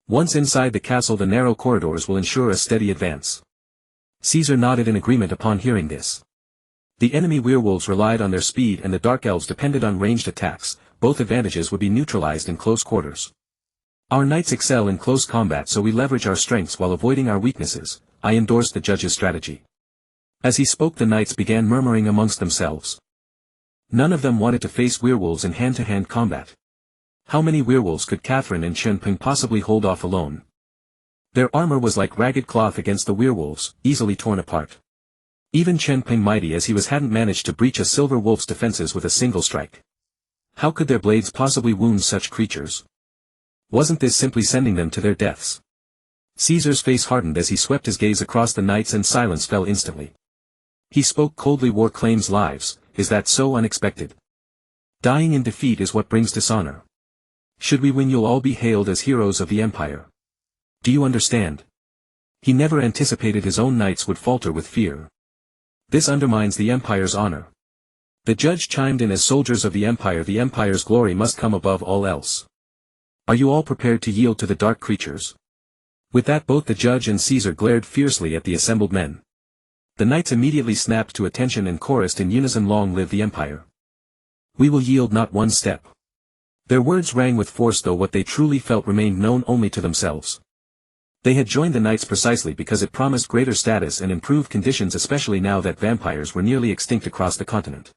Once inside the castle, the narrow corridors will ensure a steady advance." Caesar nodded in agreement upon hearing this. The enemy werewolves relied on their speed and the dark elves depended on ranged attacks. Both advantages would be neutralized in close quarters. "Our knights excel in close combat, so we leverage our strengths while avoiding our weaknesses," I endorsed the judge's strategy. As he spoke, the knights began murmuring amongst themselves. None of them wanted to face werewolves in hand-to-hand combat. How many werewolves could Catherine and Chen Peng possibly hold off alone? Their armor was like ragged cloth against the werewolves, easily torn apart. Even Chen Peng, mighty as he was, hadn't managed to breach a silver wolf's defenses with a single strike. How could their blades possibly wound such creatures? Wasn't this simply sending them to their deaths? Caesar's face hardened as he swept his gaze across the knights, and silence fell instantly. He spoke coldly. "War claims lives. Is that so unexpected? Dying in defeat is what brings dishonor. Should we win, you'll all be hailed as heroes of the empire. Do you understand?" He never anticipated his own knights would falter with fear. "This undermines the empire's honor." The judge chimed in, "As soldiers of the empire's glory must come above all else. Are you all prepared to yield to the dark creatures?" With that, both the judge and Caesar glared fiercely at the assembled men. The knights immediately snapped to attention and chorused in unison, "Long live the empire! We will yield not one step." Their words rang with force, though what they truly felt remained known only to themselves. They had joined the knights precisely because it promised greater status and improved conditions, especially now that vampires were nearly extinct across the continent.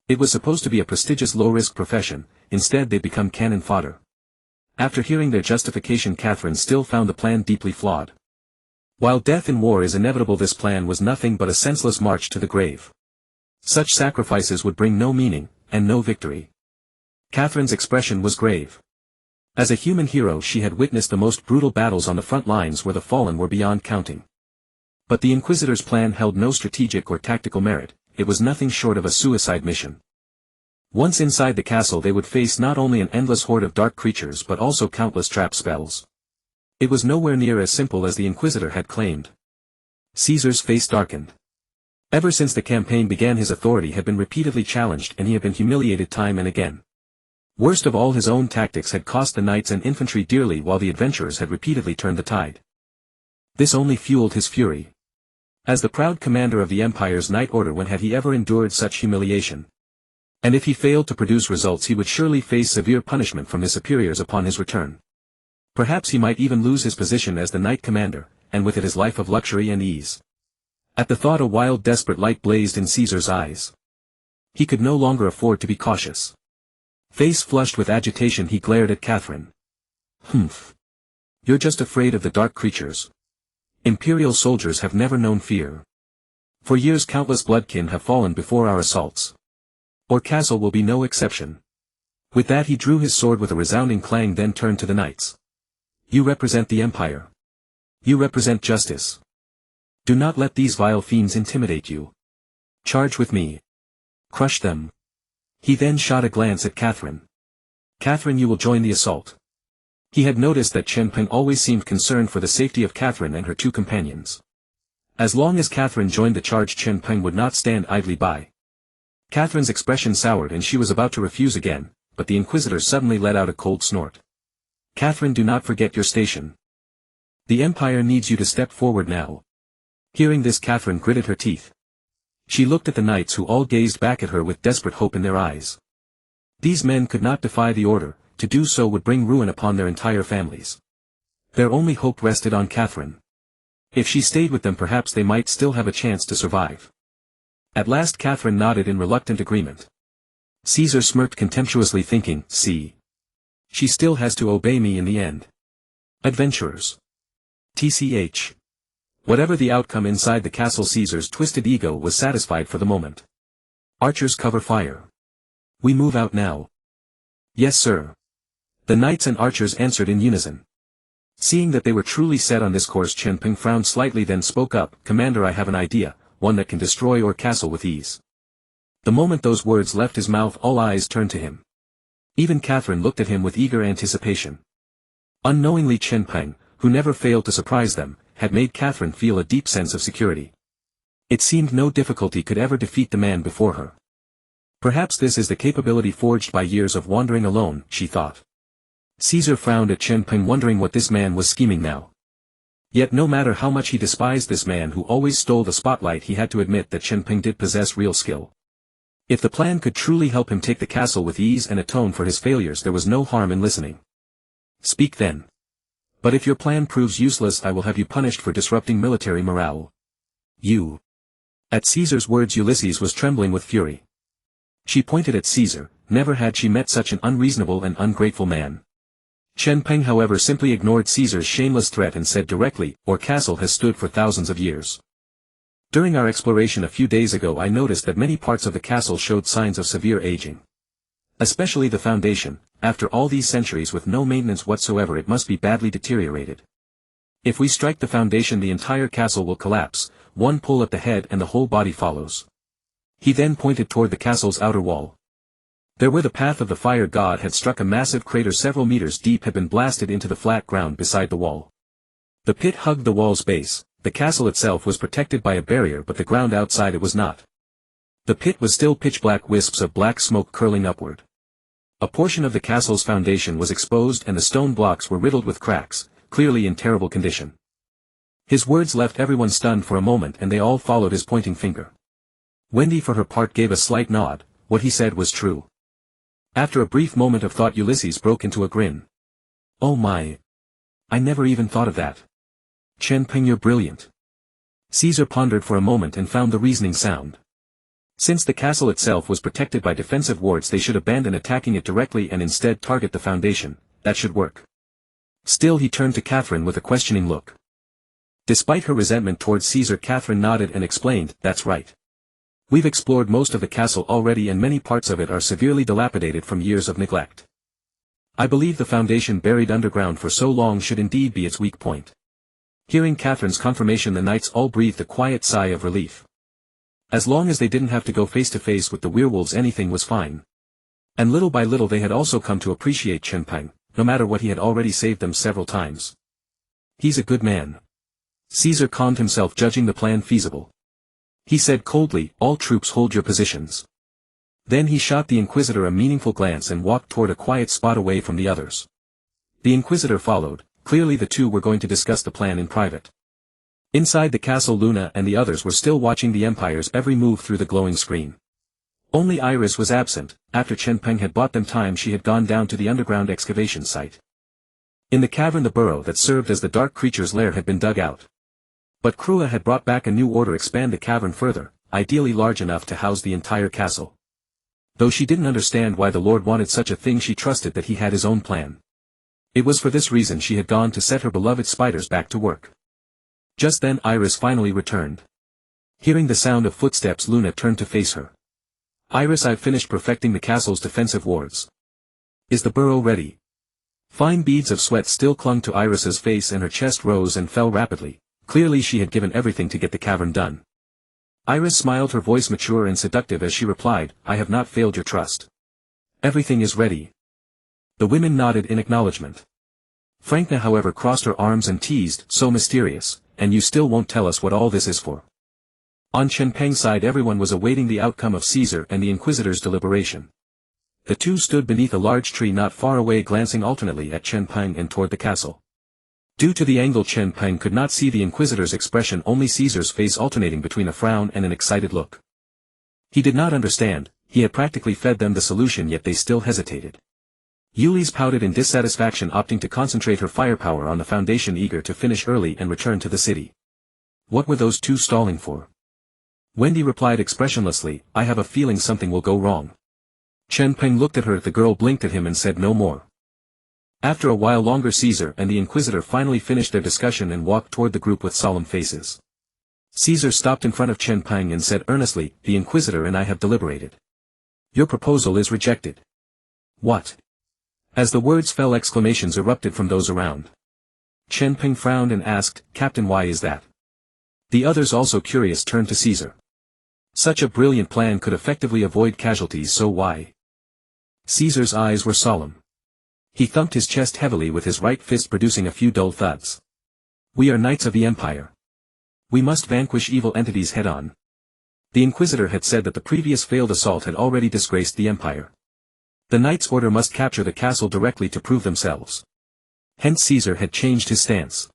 It was supposed to be a prestigious low-risk profession. Instead they'd become cannon fodder. After hearing their justification, Catherine still found the plan deeply flawed. While death in war is inevitable, this plan was nothing but a senseless march to the grave. Such sacrifices would bring no meaning, and no victory. Catherine's expression was grave. As a human hero, she had witnessed the most brutal battles on the front lines where the fallen were beyond counting. But the Inquisitor's plan held no strategic or tactical merit. It was nothing short of a suicide mission. Once inside the castle, they would face not only an endless horde of dark creatures but also countless trap spells. It was nowhere near as simple as the Inquisitor had claimed. Caesar's face darkened. Ever since the campaign began, his authority had been repeatedly challenged and he had been humiliated time and again. Worst of all, his own tactics had cost the knights and infantry dearly, while the adventurers had repeatedly turned the tide. This only fueled his fury. As the proud commander of the Empire's Knight Order, when had he ever endured such humiliation? And if he failed to produce results, he would surely face severe punishment from his superiors upon his return. Perhaps he might even lose his position as the Knight Commander, and with it his life of luxury and ease. At the thought a wild desperate light blazed in Caesar's eyes. He could no longer afford to be cautious. Face flushed with agitation he glared at Catherine. Humph. You're just afraid of the dark creatures. Imperial soldiers have never known fear. For years countless bloodkin have fallen before our assaults. Our castle will be no exception. With that he drew his sword with a resounding clang, then turned to the knights. You represent the Empire. You represent justice. Do not let these vile fiends intimidate you. Charge with me. Crush them. He then shot a glance at Catherine. Catherine, you will join the assault. He had noticed that Chen Peng always seemed concerned for the safety of Catherine and her two companions. As long as Catherine joined the charge, Chen Peng would not stand idly by. Catherine's expression soured and she was about to refuse again, but the Inquisitor suddenly let out a cold snort. Catherine, do not forget your station. The Empire needs you to step forward now. Hearing this, Catherine gritted her teeth. She looked at the knights who all gazed back at her with desperate hope in their eyes. These men could not defy the order, to do so would bring ruin upon their entire families. Their only hope rested on Catherine. If she stayed with them, perhaps they might still have a chance to survive. At last Catherine nodded in reluctant agreement. Caesar smirked contemptuously, thinking, see. She still has to obey me in the end. Adventurers. TCH. Whatever the outcome inside the castle, Caesar's twisted ego was satisfied for the moment. Archers, cover fire. We move out now. Yes, sir. The knights and archers answered in unison. Seeing that they were truly set on this course, Chen Peng frowned slightly, then spoke up. Commander, I have an idea, one that can destroy our castle with ease. The moment those words left his mouth, all eyes turned to him. Even Catherine looked at him with eager anticipation. Unknowingly, Chen Peng, who never failed to surprise them, had made Catherine feel a deep sense of security. It seemed no difficulty could ever defeat the man before her. Perhaps this is the capability forged by years of wandering alone, she thought. Caesar frowned at Chen Peng, wondering what this man was scheming now. Yet no matter how much he despised this man who always stole the spotlight, he had to admit that Chen Peng did possess real skill. If the plan could truly help him take the castle with ease and atone for his failures, there was no harm in listening. Speak then. But if your plan proves useless, I will have you punished for disrupting military morale. You. At Caesar's words, Ulysses was trembling with fury. She pointed at Caesar. Never had she met such an unreasonable and ungrateful man. Chen Peng, however, simply ignored Caesar's shameless threat and said directly, Our castle has stood for thousands of years. During our exploration a few days ago, I noticed that many parts of the castle showed signs of severe aging. Especially the foundation. After all these centuries with no maintenance whatsoever, it must be badly deteriorated. If we strike the foundation, the entire castle will collapse, one pull at the head and the whole body follows. He then pointed toward the castle's outer wall. There where the path of the fire god had struck, a massive crater several meters deep had been blasted into the flat ground beside the wall. The pit hugged the wall's base. The castle itself was protected by a barrier, but the ground outside it was not. The pit was still pitch black, wisps of black smoke curling upward. A portion of the castle's foundation was exposed and the stone blocks were riddled with cracks, clearly in terrible condition. His words left everyone stunned for a moment, and they all followed his pointing finger. Wendy for her part gave a slight nod. What he said was true. After a brief moment of thought, Ulysses broke into a grin. Oh my! I never even thought of that. Chen Peng, you're brilliant. Caesar pondered for a moment and found the reasoning sound. Since the castle itself was protected by defensive wards, they should abandon attacking it directly and instead target the foundation. That should work. Still, he turned to Catherine with a questioning look. Despite her resentment towards Caesar, Catherine nodded and explained, That's right. We've explored most of the castle already, and many parts of it are severely dilapidated from years of neglect. I believe the foundation buried underground for so long should indeed be its weak point. Hearing Catherine's confirmation, the knights all breathed a quiet sigh of relief. As long as they didn't have to go face to face with the werewolves, anything was fine. And little by little they had also come to appreciate Chen Peng, no matter what he had already saved them several times. He's a good man. Caesar calmed himself, judging the plan feasible. He said coldly, All troops hold your positions. Then he shot the Inquisitor a meaningful glance and walked toward a quiet spot away from the others. The Inquisitor followed. Clearly the two were going to discuss the plan in private. Inside the castle, Luna and the others were still watching the Empire's every move through the glowing screen. Only Iris was absent. After Chen Peng had bought them time, she had gone down to the underground excavation site. In the cavern, the burrow that served as the dark creature's lair had been dug out. But Krua had brought back a new order: expand the cavern further, ideally large enough to house the entire castle. Though she didn't understand why the Lord wanted such a thing, she trusted that he had his own plan. It was for this reason she had gone to set her beloved spiders back to work. Just then Iris finally returned. Hearing the sound of footsteps, Luna turned to face her. "Iris, I've finished perfecting the castle's defensive wards. Is the burrow ready?" Fine beads of sweat still clung to Iris's face and her chest rose and fell rapidly. Clearly she had given everything to get the cavern done. Iris smiled, her voice mature and seductive as she replied, "I have not failed your trust. Everything is ready." The women nodded in acknowledgement. Frankna, however, crossed her arms and teased, "So mysterious, and you still won't tell us what all this is for?" On Chen Peng's side, everyone was awaiting the outcome of Caesar and the Inquisitor's deliberation. The two stood beneath a large tree not far away, glancing alternately at Chen Peng and toward the castle. Due to the angle, Chen Peng could not see the Inquisitor's expression, only Caesar's face alternating between a frown and an excited look. He did not understand. He had practically fed them the solution, yet they still hesitated. Ulysses pouted in dissatisfaction, opting to concentrate her firepower on the foundation, eager to finish early and return to the city. What were those two stalling for? Wendy replied expressionlessly, "I have a feeling something will go wrong." Chen Peng looked at her, the girl blinked at him and said no more. After a while longer, Caesar and the Inquisitor finally finished their discussion and walked toward the group with solemn faces. Caesar stopped in front of Chen Peng and said earnestly, "The Inquisitor and I have deliberated. Your proposal is rejected." "What?" As the words fell, exclamations erupted from those around. Chen Peng frowned and asked, "Captain, why is that?" The others, also curious, turned to Caesar. Such a brilliant plan could effectively avoid casualties, so why? Caesar's eyes were solemn. He thumped his chest heavily with his right fist, producing a few dull thuds. "We are knights of the Empire. We must vanquish evil entities head-on." The Inquisitor had said that the previous failed assault had already disgraced the Empire. The Knights' Order must capture the castle directly to prove themselves. Hence Caesar had changed his stance.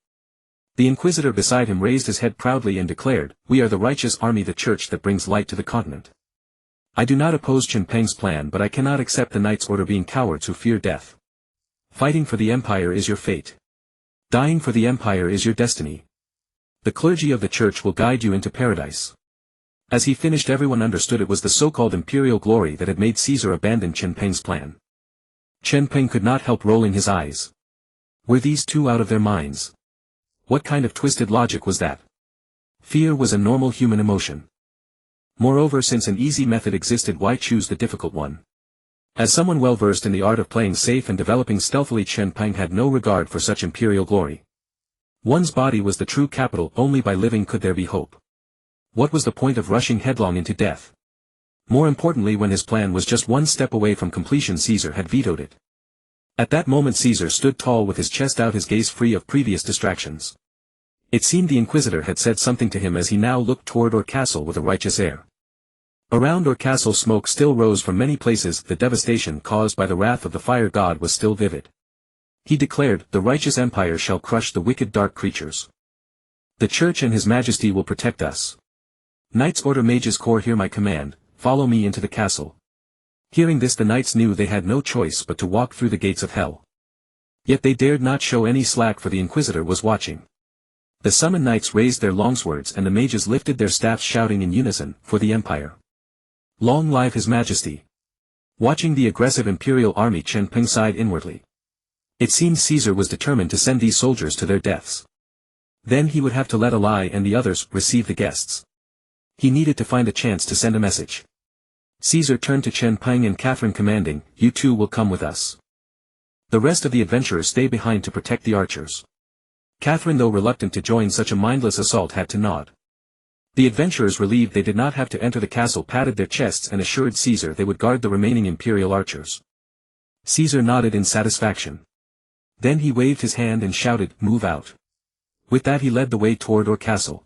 The Inquisitor beside him raised his head proudly and declared, "We are the righteous army, the church that brings light to the continent. I do not oppose Chen Peng's plan, but I cannot accept the Knights' Order being cowards who fear death. Fighting for the Empire is your fate. Dying for the Empire is your destiny. The clergy of the church will guide you into paradise." As he finished, everyone understood it was the so-called imperial glory that had made Caesar abandon Chen Peng's plan. Chen Peng could not help rolling his eyes. Were these two out of their minds? What kind of twisted logic was that? Fear was a normal human emotion. Moreover, since an easy method existed, why choose the difficult one? As someone well versed in the art of playing safe and developing stealthily, Chen Peng had no regard for such imperial glory. One's body was the true capital, only by living could there be hope. What was the point of rushing headlong into death? More importantly, when his plan was just one step away from completion, Caesar had vetoed it. At that moment Caesar stood tall with his chest out, his gaze free of previous distractions. It seemed the Inquisitor had said something to him as he now looked toward Orr Castle with a righteous air. Around Orr Castle smoke still rose from many places, the devastation caused by the wrath of the fire god was still vivid. He declared, "The righteous empire shall crush the wicked dark creatures. The Church and His Majesty will protect us. Knights Order Mages Corps, hear my command, follow me into the castle." Hearing this, the knights knew they had no choice but to walk through the gates of hell. Yet they dared not show any slack, for the Inquisitor was watching. The summoned knights raised their longswords and the mages lifted their staffs, shouting in unison, "For the Empire! Long live His Majesty!" Watching the aggressive imperial army, Chen Peng sighed inwardly. It seemed Caesar was determined to send these soldiers to their deaths. Then he would have to let Alai and the others receive the guests. He needed to find a chance to send a message. Caesar turned to Chen Peng and Catherine, commanding, "You two will come with us. The rest of the adventurers stay behind to protect the archers." Catherine, though reluctant to join such a mindless assault, had to nod. The adventurers, relieved they did not have to enter the castle, patted their chests and assured Caesar they would guard the remaining imperial archers. Caesar nodded in satisfaction. Then he waved his hand and shouted, "Move out." With that he led the way toward Orr Castle.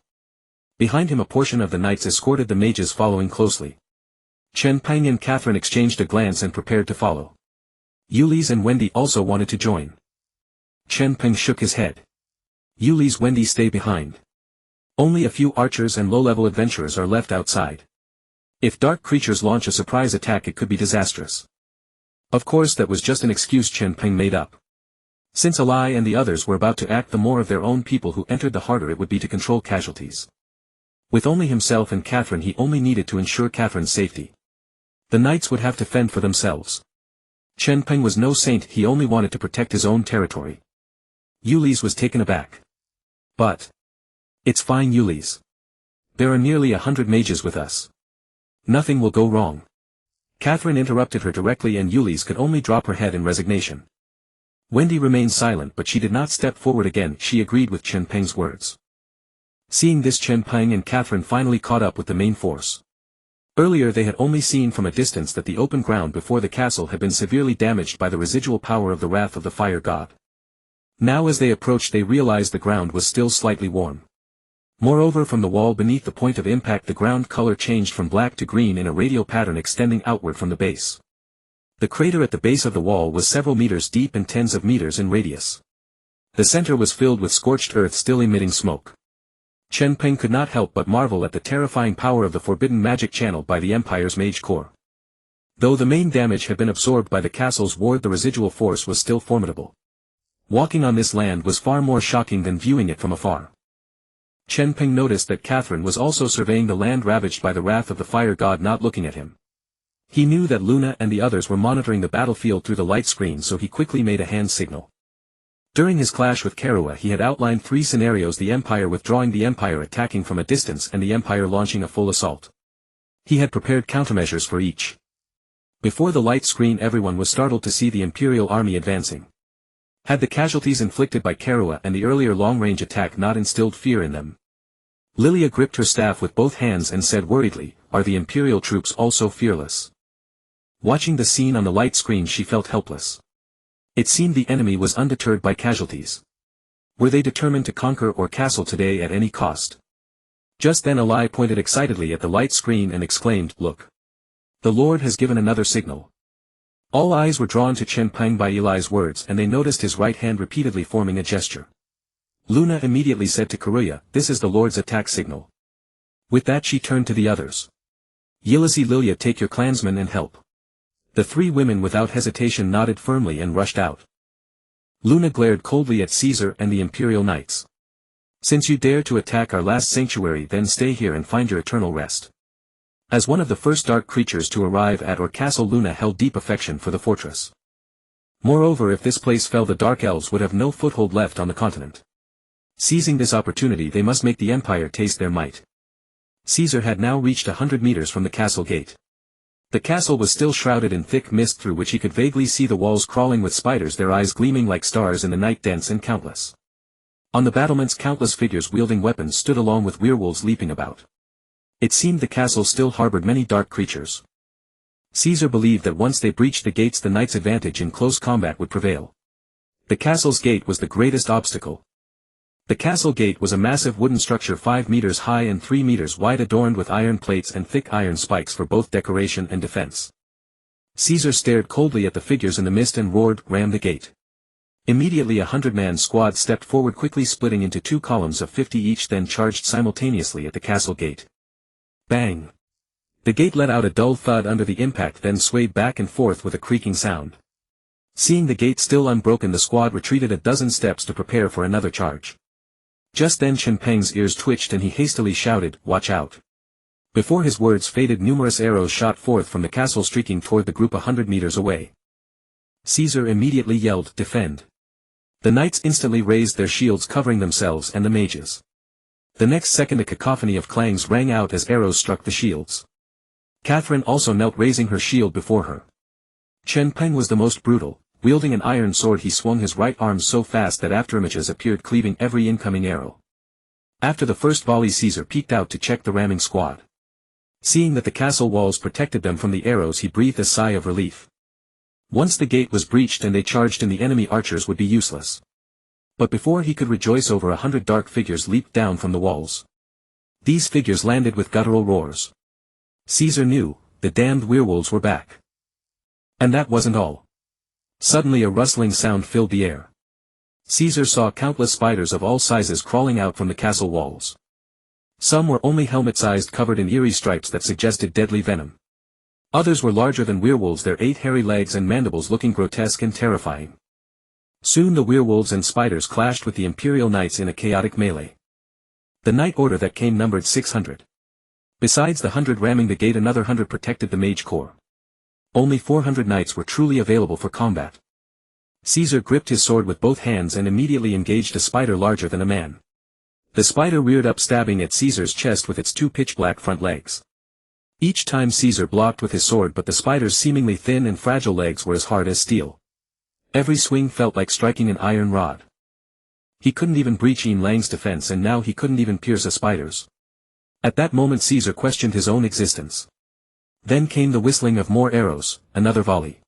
Behind him a portion of the knights escorted the mages, following closely. Chen Peng and Catherine exchanged a glance and prepared to follow. Ulysses and Wendy also wanted to join. Chen Peng shook his head. "Ulysses, Wendy, stay behind. Only a few archers and low-level adventurers are left outside. If dark creatures launch a surprise attack, it could be disastrous." Of course that was just an excuse Chen Peng made up. Since Ali and the others were about to act, the more of their own people who entered, the harder it would be to control casualties. With only himself and Catherine, he only needed to ensure Catherine's safety. The knights would have to fend for themselves. Chen Peng was no saint, he only wanted to protect his own territory. Ulysse was taken aback. But it's fine, Ulysse. There are nearly 100 mages with us. Nothing will go wrong. Catherine interrupted her directly, and Ulysse could only drop her head in resignation. Wendy remained silent, but she did not step forward again. She agreed with Chen Peng's words. Seeing this, Chen Peng and Catherine finally caught up with the main force. Earlier they had only seen from a distance that the open ground before the castle had been severely damaged by the residual power of the wrath of the fire god. Now as they approached, they realized the ground was still slightly warm. Moreover, from the wall beneath the point of impact, the ground color changed from black to green in a radial pattern extending outward from the base. The crater at the base of the wall was several meters deep and tens of meters in radius. The center was filled with scorched earth still emitting smoke. Chen Peng could not help but marvel at the terrifying power of the forbidden magic channeled by the Empire's mage core. Though the main damage had been absorbed by the castle's ward, the residual force was still formidable. Walking on this land was far more shocking than viewing it from afar. Chen Peng noticed that Catherine was also surveying the land ravaged by the wrath of the fire god, not looking at him. He knew that Luna and the others were monitoring the battlefield through the light screen, so he quickly made a hand signal. During his clash with Karua, he had outlined 3 scenarios: the Empire withdrawing, the Empire attacking from a distance, and the Empire launching a full assault. He had prepared countermeasures for each. Before the light screen, everyone was startled to see the Imperial army advancing. Had the casualties inflicted by Karua and the earlier long-range attack not instilled fear in them? Lilia gripped her staff with both hands and said worriedly, "Are the Imperial troops also fearless?" Watching the scene on the light screen, she felt helpless. It seemed the enemy was undeterred by casualties. Were they determined to conquer Orr Castle today at any cost? Just then Ali pointed excitedly at the light screen and exclaimed, "Look! The Lord has given another signal." All eyes were drawn to Chen Peng by Eli's words, and they noticed his right hand repeatedly forming a gesture. Luna immediately said to Karuya, "This is the Lord's attack signal." With that she turned to the others. "Yilisi, Lilia, take your clansmen and help." The 3 women without hesitation nodded firmly and rushed out. Luna glared coldly at Caesar and the Imperial Knights. "Since you dare to attack our last sanctuary, then stay here and find your eternal rest." As one of the first dark creatures to arrive at Orr Castle, Luna held deep affection for the fortress. Moreover, if this place fell, the Dark Elves would have no foothold left on the continent. Seizing this opportunity, they must make the Empire taste their might. Caesar had now reached 100 meters from the castle gate. The castle was still shrouded in thick mist through which he could vaguely see the walls crawling with spiders, their eyes gleaming like stars in the night, dense and countless. On the battlements, countless figures wielding weapons stood along with werewolves leaping about. It seemed the castle still harbored many dark creatures. Caesar believed that once they breached the gates, the knights' advantage in close combat would prevail. The castle's gate was the greatest obstacle. The castle gate was a massive wooden structure 5 meters high and 3 meters wide, adorned with iron plates and thick iron spikes for both decoration and defense. Caesar stared coldly at the figures in the mist and roared, "Ram the gate." Immediately a 100-man squad stepped forward, quickly splitting into 2 columns of 50 each, then charged simultaneously at the castle gate. Bang! The gate let out a dull thud under the impact, then swayed back and forth with a creaking sound. Seeing the gate still unbroken, the squad retreated a dozen steps to prepare for another charge. Just then Chen Peng's ears twitched and he hastily shouted, "Watch out!" Before his words faded, numerous arrows shot forth from the castle, streaking toward the group 100 meters away. Caesar immediately yelled, "Defend!" The knights instantly raised their shields, covering themselves and the mages. The next second a cacophony of clangs rang out as arrows struck the shields. Catherine also knelt, raising her shield before her. Chen Peng was the most brutal. Wielding an iron sword, he swung his right arm so fast that afterimages appeared, cleaving every incoming arrow. After the first volley, Caesar peeked out to check the ramming squad. Seeing that the castle walls protected them from the arrows, he breathed a sigh of relief. Once the gate was breached and they charged in, the enemy archers would be useless. But before he could rejoice, over 100 dark figures leaped down from the walls. These figures landed with guttural roars. Caesar knew, the damned werewolves were back. And that wasn't all. Suddenly a rustling sound filled the air. Caesar saw countless spiders of all sizes crawling out from the castle walls. Some were only helmet-sized, covered in eerie stripes that suggested deadly venom. Others were larger than werewolves, their 8 hairy legs and mandibles looking grotesque and terrifying. Soon the werewolves and spiders clashed with the Imperial Knights in a chaotic melee. The Knight Order that came numbered 600. Besides the 100 ramming the gate, another 100 protected the Mage Corps. Only 400 knights were truly available for combat. Caesar gripped his sword with both hands and immediately engaged a spider larger than a man. The spider reared up, stabbing at Caesar's chest with its two pitch-black front legs. Each time Caesar blocked with his sword, but the spider's seemingly thin and fragile legs were as hard as steel. Every swing felt like striking an iron rod. He couldn't even breach Yin Lang's defense, and now he couldn't even pierce a spider's. At that moment Caesar questioned his own existence. Then came the whistling of more arrows, another volley.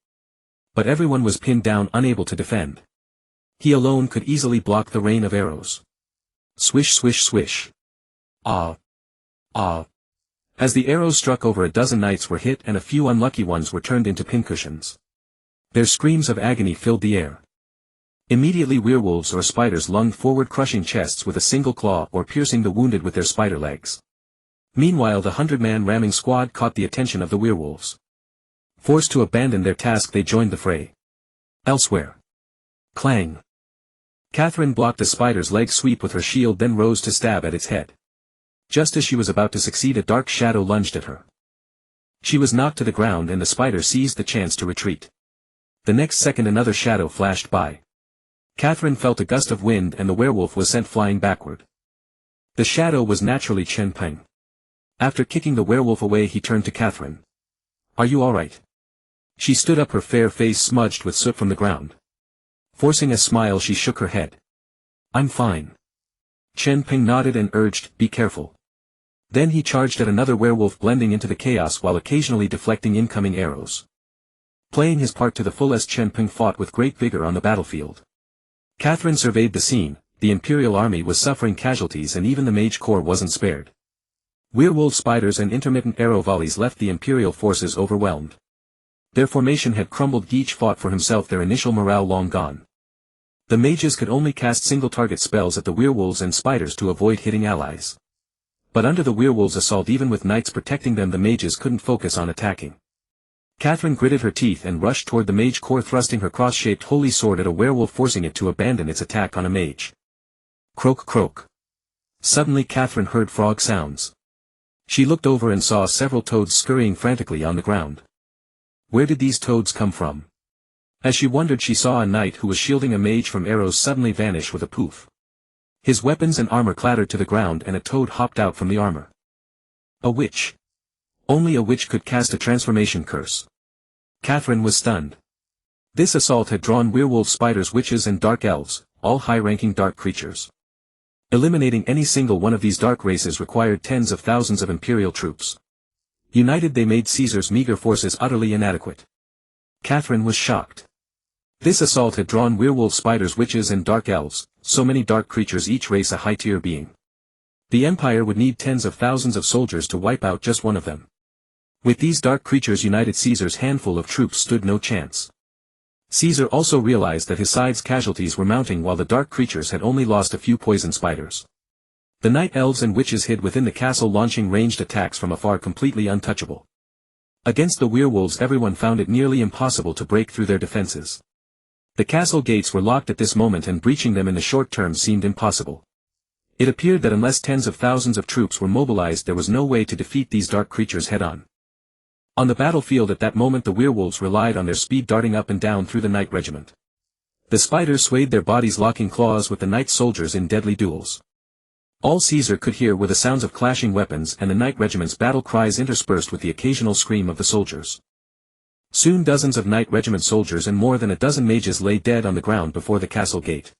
But everyone was pinned down, unable to defend. He alone could easily block the rain of arrows. Swish, swish, swish. Ah! Ah! As the arrows struck, over a dozen knights were hit and a few unlucky ones were turned into pincushions. Their screams of agony filled the air. Immediately werewolves or spiders lunged forward, crushing chests with a single claw or piercing the wounded with their spider legs. Meanwhile the 100-man ramming squad caught the attention of the werewolves. Forced to abandon their task, they joined the fray. Elsewhere. Clang! Catherine blocked the spider's leg sweep with her shield, then rose to stab at its head. Just as she was about to succeed, a dark shadow lunged at her. She was knocked to the ground and the spider seized the chance to retreat. The next second another shadow flashed by. Catherine felt a gust of wind and the werewolf was sent flying backward. The shadow was naturally Chen Peng. After kicking the werewolf away, he turned to Catherine. "Are you alright?" She stood up, her fair face smudged with soot from the ground. Forcing a smile, she shook her head. "I'm fine." Chen Peng nodded and urged, "Be careful." Then he charged at another werewolf, blending into the chaos while occasionally deflecting incoming arrows. Playing his part to the fullest, Chen Peng fought with great vigor on the battlefield. Catherine surveyed the scene. The Imperial army was suffering casualties and even the Mage Corps wasn't spared. Werewolf spiders and intermittent arrow volleys left the Imperial forces overwhelmed. Their formation had crumbled, each fought for himself, their initial morale long gone. The mages could only cast single-target spells at the werewolves and spiders to avoid hitting allies. But under the werewolves' assault, even with knights protecting them, the mages couldn't focus on attacking. Catherine gritted her teeth and rushed toward the Mage Corps, thrusting her cross-shaped holy sword at a werewolf, forcing it to abandon its attack on a mage. Croak, croak. Suddenly Catherine heard frog sounds. She looked over and saw several toads scurrying frantically on the ground. Where did these toads come from? As she wondered, she saw a knight who was shielding a mage from arrows suddenly vanish with a poof. His weapons and armor clattered to the ground and a toad hopped out from the armor. A witch. Only a witch could cast a transformation curse. Catherine was stunned. This assault had drawn werewolf, spiders, witches and dark elves, all high-ranking dark creatures. Eliminating any single one of these dark races required tens of thousands of Imperial troops. United they made Caesar's meager forces utterly inadequate. Catherine was shocked. This assault had drawn werewolf, spiders, witches and dark elves, so many dark creatures, each race a high-tier being. The Empire would need tens of thousands of soldiers to wipe out just one of them. With these dark creatures united, Caesar's handful of troops stood no chance. Caesar also realized that his side's casualties were mounting while the dark creatures had only lost a few poison spiders. The night elves and witches hid within the castle, launching ranged attacks from afar, completely untouchable. Against the werewolves, everyone found it nearly impossible to break through their defenses. The castle gates were locked at this moment and breaching them in the short term seemed impossible. It appeared that unless tens of thousands of troops were mobilized, there was no way to defeat these dark creatures head-on. On the battlefield at that moment, the werewolves relied on their speed, darting up and down through the knight regiment. The spiders swayed their bodies, locking claws with the knight soldiers in deadly duels. All Caesar could hear were the sounds of clashing weapons and the knight regiment's battle cries, interspersed with the occasional scream of the soldiers. Soon dozens of knight regiment soldiers and more than a dozen mages lay dead on the ground before the castle gate.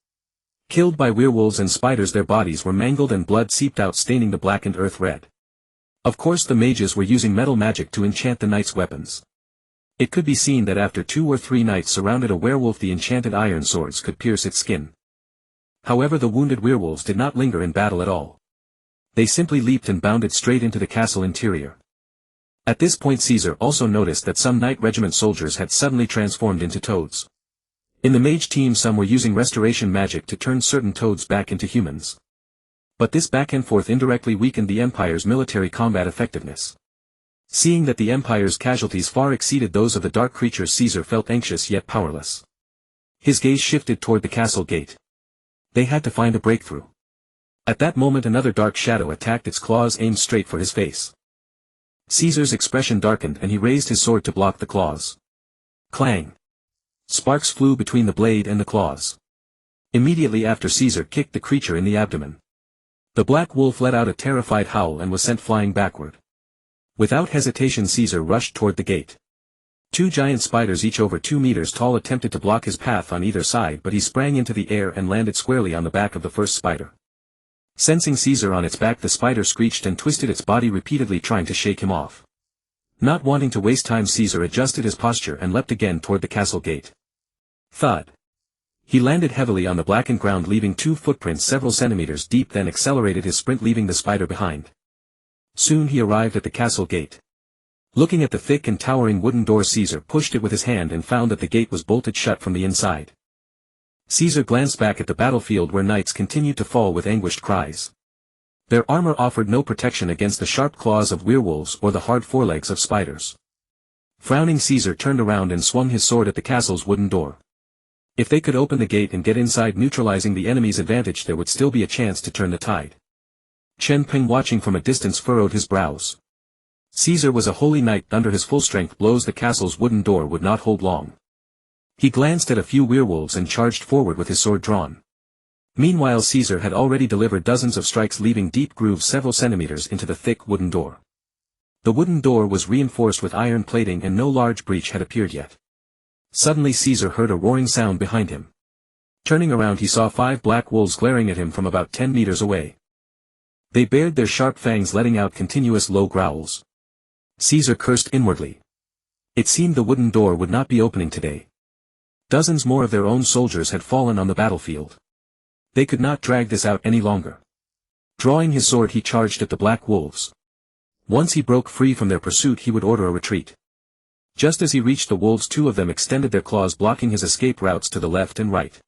Killed by werewolves and spiders, their bodies were mangled and blood seeped out, staining the blackened earth red. Of course the mages were using metal magic to enchant the knights' weapons. It could be seen that after 2 or 3 knights surrounded a werewolf, the enchanted iron swords could pierce its skin. However, the wounded werewolves did not linger in battle at all. They simply leaped and bounded straight into the castle interior. At this point Caesar also noticed that some knight regiment soldiers had suddenly transformed into toads. In the mage team, some were using restoration magic to turn certain toads back into humans. But this back and forth indirectly weakened the Empire's military combat effectiveness. Seeing that the Empire's casualties far exceeded those of the dark creatures, Caesar felt anxious yet powerless. His gaze shifted toward the castle gate. They had to find a breakthrough. At that moment another dark shadow attacked, its claws aimed straight for his face. Caesar's expression darkened and he raised his sword to block the claws. Clang! Sparks flew between the blade and the claws. Immediately after, Caesar kicked the creature in the abdomen. The black wolf let out a terrified howl and was sent flying backward. Without hesitation Caesar rushed toward the gate. Two giant spiders, each over 2 meters tall, attempted to block his path on either side, but he sprang into the air and landed squarely on the back of the first spider. Sensing Caesar on its back, the spider screeched and twisted its body repeatedly, trying to shake him off. Not wanting to waste time, Caesar adjusted his posture and leapt again toward the castle gate. Thud! He landed heavily on the blackened ground, leaving 2 footprints several centimeters deep, then accelerated his sprint, leaving the spider behind. Soon he arrived at the castle gate. Looking at the thick and towering wooden door, Caesar pushed it with his hand and found that the gate was bolted shut from the inside. Caesar glanced back at the battlefield where knights continued to fall with anguished cries. Their armor offered no protection against the sharp claws of werewolves or the hard forelegs of spiders. Frowning, Caesar turned around and swung his sword at the castle's wooden door. If they could open the gate and get inside, neutralizing the enemy's advantage, there would still be a chance to turn the tide. Chen Peng, watching from a distance, furrowed his brows. Caesar was a holy knight. Under his full strength blows, the castle's wooden door would not hold long. He glanced at a few werewolves and charged forward with his sword drawn. Meanwhile, Caesar had already delivered dozens of strikes, leaving deep grooves several centimeters into the thick wooden door. The wooden door was reinforced with iron plating and no large breach had appeared yet. Suddenly Caesar heard a roaring sound behind him. Turning around, he saw 5 black wolves glaring at him from about 10 meters away. They bared their sharp fangs, letting out continuous low growls. Caesar cursed inwardly. It seemed the wooden door would not be opening today. Dozens more of their own soldiers had fallen on the battlefield. They could not drag this out any longer. Drawing his sword, he charged at the black wolves. Once he broke free from their pursuit, he would order a retreat. Just as he reached the wolves, 2 of them extended their claws, blocking his escape routes to the left and right.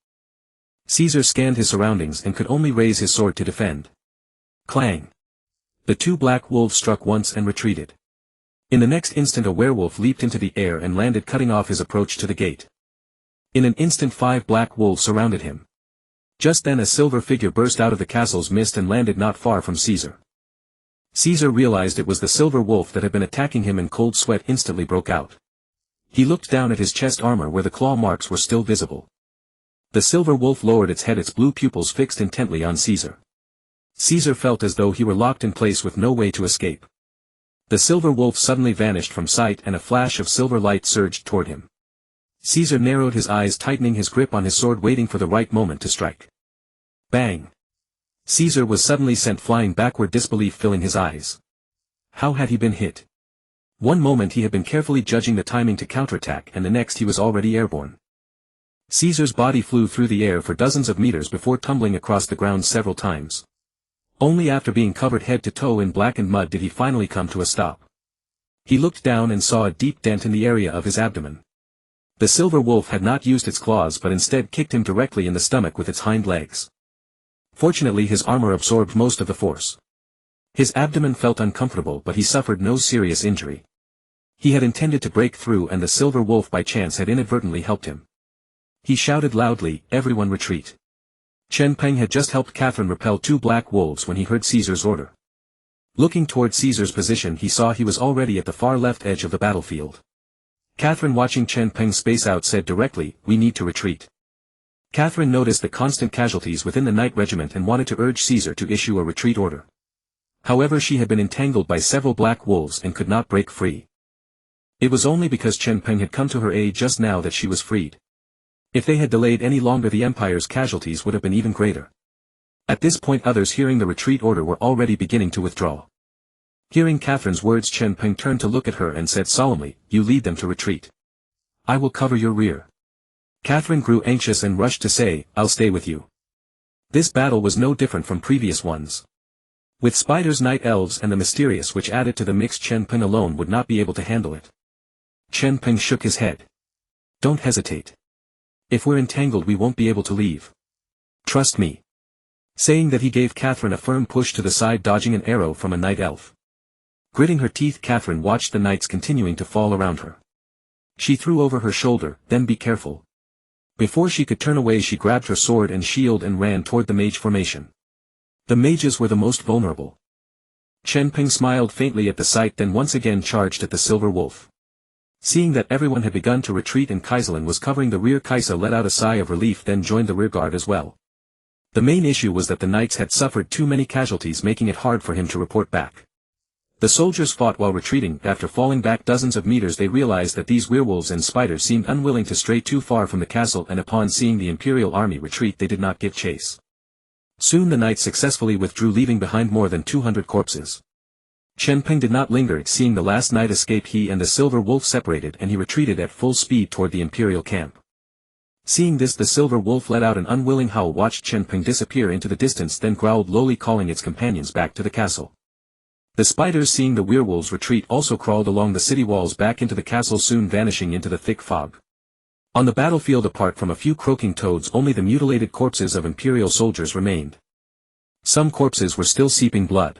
Caesar scanned his surroundings and could only raise his sword to defend. Clang! The 2 black wolves struck once and retreated. In the next instant a werewolf leaped into the air and landed, cutting off his approach to the gate. In an instant 5 black wolves surrounded him. Just then a silver figure burst out of the castle's mist and landed not far from Caesar. Caesar realized it was the silver wolf that had been attacking him, and cold sweat instantly broke out. He looked down at his chest armor where the claw marks were still visible. The silver wolf lowered its head, its blue pupils fixed intently on Caesar. Caesar felt as though he were locked in place with no way to escape. The silver wolf suddenly vanished from sight and a flash of silver light surged toward him. Caesar narrowed his eyes, tightening his grip on his sword, waiting for the right moment to strike. Bang! Caesar was suddenly sent flying backward, disbelief filling his eyes. How had he been hit? One moment he had been carefully judging the timing to counterattack, and the next he was already airborne. Caesar's body flew through the air for dozens of meters before tumbling across the ground several times. Only after being covered head to toe in blackened mud did he finally come to a stop. He looked down and saw a deep dent in the area of his abdomen. The silver wolf had not used its claws but instead kicked him directly in the stomach with its hind legs. Fortunately, his armor absorbed most of the force. His abdomen felt uncomfortable, but he suffered no serious injury. He had intended to break through, and the silver wolf by chance had inadvertently helped him. He shouted loudly, "Everyone retreat." Chen Peng had just helped Catherine repel 2 black wolves when he heard Caesar's order. Looking toward Caesar's position, he saw he was already at the far left edge of the battlefield. Catherine, watching Chen Peng space out, said directly, "We need to retreat." Catherine noticed the constant casualties within the knight regiment and wanted to urge Caesar to issue a retreat order. However, she had been entangled by several black wolves and could not break free. It was only because Chen Peng had come to her aid just now that she was freed. If they had delayed any longer, the Empire's casualties would have been even greater. At this point, others hearing the retreat order were already beginning to withdraw. Hearing Catherine's words, Chen Peng turned to look at her and said solemnly, "You lead them to retreat. I will cover your rear." Catherine grew anxious and rushed to say, "I'll stay with you." This battle was no different from previous ones. With spiders, night elves and the mysterious, which added to the mix, Chen Peng alone would not be able to handle it. Chen Peng shook his head. "Don't hesitate. If we're entangled, we won't be able to leave. Trust me." Saying that, he gave Catherine a firm push to the side, dodging an arrow from a night elf. Gritting her teeth, Catherine watched the knights continuing to fall around her. She threw over her shoulder, "Then be careful. Before she could turn away she grabbed her sword and shield and ran toward the mage formation. The mages were the most vulnerable. Chen Peng smiled faintly at the sight, then once again charged at the silver wolf. Seeing that everyone had begun to retreat and Kaiselin was covering the rear, Kaisa let out a sigh of relief, then joined the rearguard as well. The main issue was that the knights had suffered too many casualties, making it hard for him to report back. The soldiers fought while retreating. After falling back dozens of meters they realized that these werewolves and spiders seemed unwilling to stray too far from the castle, and upon seeing the Imperial army retreat they did not give chase. Soon the knights successfully withdrew, leaving behind more than 200 corpses. Chen Peng did not linger. Seeing the last knight escape, he and the silver wolf separated and he retreated at full speed toward the Imperial camp. Seeing this, the silver wolf let out an unwilling howl, watched Chen Peng disappear into the distance, then growled lowly, calling its companions back to the castle. The spiders, seeing the werewolves retreat, also crawled along the city walls back into the castle, soon vanishing into the thick fog. On the battlefield, apart from a few croaking toads, only the mutilated corpses of Imperial soldiers remained. Some corpses were still seeping blood.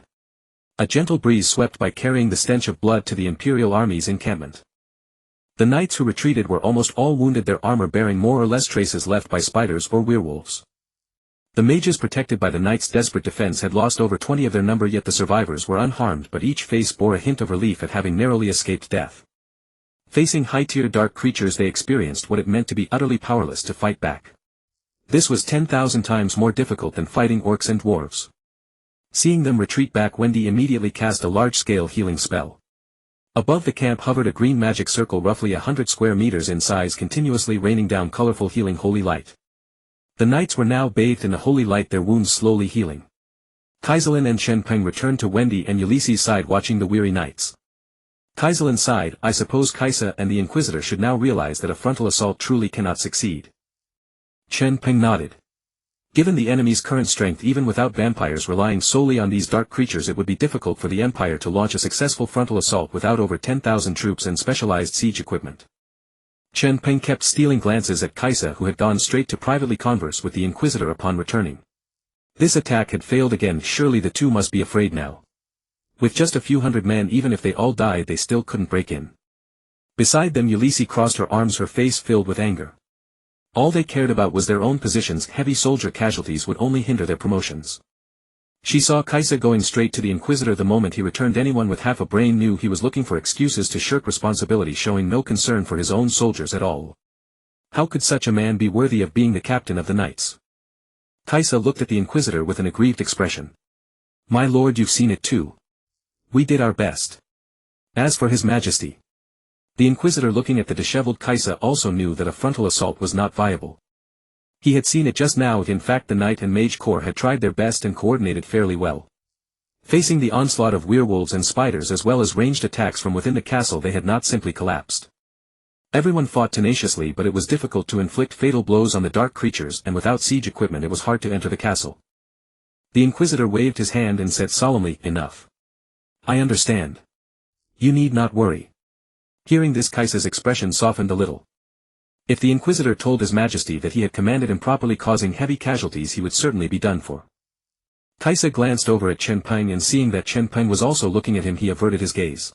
A gentle breeze swept by, carrying the stench of blood to the Imperial army's encampment. The knights who retreated were almost all wounded, their armor bearing more or less traces left by spiders or werewolves. The mages, protected by the knights' desperate defense, had lost over 20 of their number, yet the survivors were unharmed, but each face bore a hint of relief at having narrowly escaped death. Facing high-tier dark creatures they experienced what it meant to be utterly powerless to fight back. This was 10,000 times more difficult than fighting orcs and dwarves. Seeing them retreat back, Wendy immediately cast a large-scale healing spell. Above the camp hovered a green magic circle roughly 100 square meters in size, continuously raining down colorful healing holy light. The knights were now bathed in the holy light, their wounds slowly healing. Kaiselin and Chen Peng returned to Wendy and Ulysses' side, watching the weary knights. Kaiselin sighed. I suppose Kaisa and the Inquisitor should now realize that a frontal assault truly cannot succeed. Chen Peng nodded. Given the enemy's current strength, even without vampires, relying solely on these dark creatures, it would be difficult for the Empire to launch a successful frontal assault without over 10,000 troops and specialized siege equipment. Chen Peng kept stealing glances at Kaisa, who had gone straight to privately converse with the Inquisitor upon returning. This attack had failed again. Surely the two must be afraid now. With just a few hundred men, even if they all died, they still couldn't break in. Beside them, Ulysses crossed her arms, her face filled with anger. All they cared about was their own positions. Heavy soldier casualties would only hinder their promotions. She saw Kaisa going straight to the Inquisitor. The moment he returned, anyone with half a brain knew he was looking for excuses to shirk responsibility, showing no concern for his own soldiers at all. How could such a man be worthy of being the captain of the knights? Kaisa looked at the Inquisitor with an aggrieved expression. My lord, you've seen it too. We did our best. As for His Majesty. The Inquisitor, looking at the disheveled Kaisa, also knew that a frontal assault was not viable. He had seen it just now. In fact, the Knight and Mage Corps had tried their best and coordinated fairly well. Facing the onslaught of werewolves and spiders as well as ranged attacks from within the castle, they had not simply collapsed. Everyone fought tenaciously, but it was difficult to inflict fatal blows on the dark creatures, and without siege equipment it was hard to enter the castle. The Inquisitor waved his hand and said solemnly, Enough. I understand. You need not worry. Hearing this, Kaisa's expression softened a little. If the Inquisitor told His Majesty that he had commanded improperly, causing heavy casualties, he would certainly be done for. Kaisa glanced over at Chen Peng, and seeing that Chen Peng was also looking at him, he averted his gaze.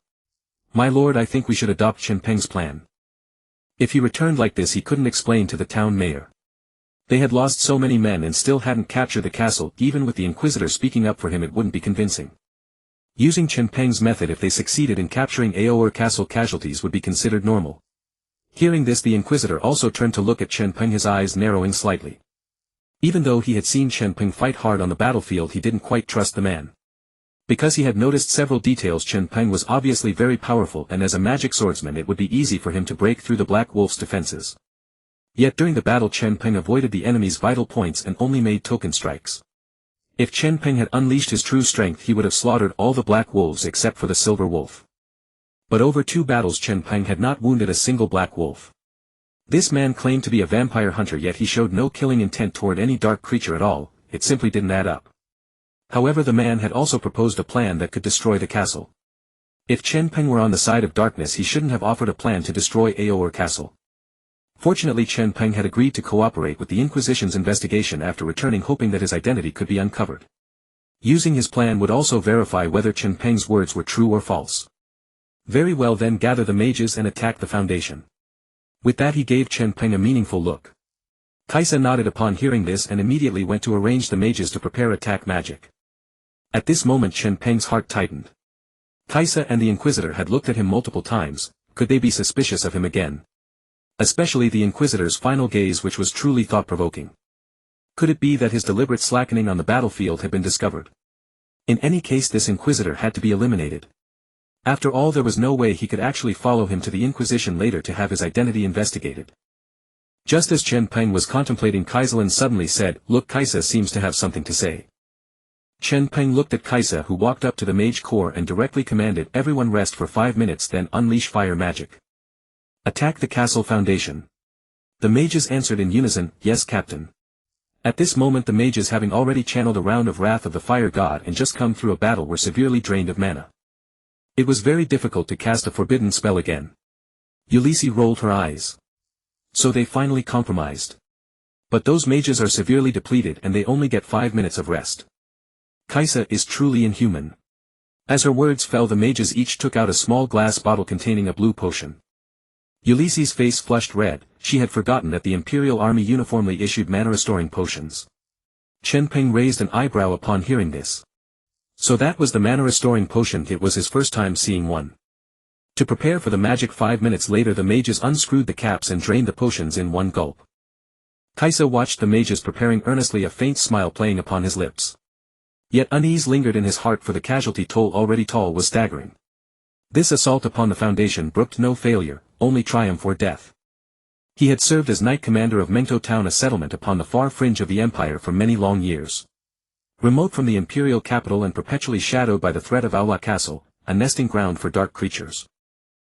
My lord, I think we should adopt Chen Peng's plan. If he returned like this, he couldn't explain to the town mayor. They had lost so many men and still hadn't captured the castle. Even with the Inquisitor speaking up for him, it wouldn't be convincing. Using Chen Peng's method, if they succeeded in capturing Orr Castle, casualties would be considered normal. Hearing this, the Inquisitor also turned to look at Chen Peng, his eyes narrowing slightly. Even though he had seen Chen Peng fight hard on the battlefield, he didn't quite trust the man. Because he had noticed several details. Chen Peng was obviously very powerful, and as a magic swordsman it would be easy for him to break through the Black Wolf's defenses. Yet during the battle, Chen Peng avoided the enemy's vital points and only made token strikes. If Chen Peng had unleashed his true strength, he would have slaughtered all the Black Wolves except for the Silver Wolf. But over 2 battles Chen Peng had not wounded a single Black Wolf. This man claimed to be a vampire hunter, yet he showed no killing intent toward any dark creature at all. It simply didn't add up. However, the man had also proposed a plan that could destroy the castle. If Chen Peng were on the side of darkness, he shouldn't have offered a plan to destroy Orr Castle. Fortunately, Chen Peng had agreed to cooperate with the Inquisition's investigation after returning, hoping that his identity could be uncovered. Using his plan would also verify whether Chen Peng's words were true or false. Very well, then gather the mages and attack the foundation. With that, he gave Chen Peng a meaningful look. Kaisa nodded upon hearing this and immediately went to arrange the mages to prepare attack magic. At this moment Chen Peng's heart tightened. Kaisa and the Inquisitor had looked at him multiple times, could they be suspicious of him again? Especially the Inquisitor's final gaze, which was truly thought-provoking. Could it be that his deliberate slackening on the battlefield had been discovered? In any case, this Inquisitor had to be eliminated. After all, there was no way he could actually follow him to the Inquisition later to have his identity investigated. Just as Chen Peng was contemplating, Kaiselin suddenly said, "Look, Kaisa seems to have something to say." Chen Peng looked at Kaisa, who walked up to the mage corps and directly commanded everyone rest for 5 minutes, then unleash fire magic. Attack the castle foundation. The mages answered in unison, "Yes, Captain." At this moment the mages, having already channeled a round of Wrath of the Fire God and just come through a battle, were severely drained of mana. It was very difficult to cast a forbidden spell again. Ulysses rolled her eyes. So they finally compromised. But those mages are severely depleted and they only get 5 minutes of rest. Kaisa is truly inhuman. As her words fell, the mages each took out a small glass bottle containing a blue potion. Ulysses' face flushed red. She had forgotten that the Imperial Army uniformly issued mana-restoring potions. Chen Peng raised an eyebrow upon hearing this. So that was the mana-restoring potion. It was his first time seeing one. To prepare for the magic, 5 minutes later the mages unscrewed the caps and drained the potions in one gulp. Kaisa watched the mages preparing earnestly, a faint smile playing upon his lips. Yet unease lingered in his heart, for the casualty toll already tall was staggering. This assault upon the foundation brooked no failure, only triumph or death. He had served as Knight Commander of Mengto Town, a settlement upon the far fringe of the Empire, for many long years. Remote from the imperial capital and perpetually shadowed by the threat of Aula Castle, a nesting ground for dark creatures.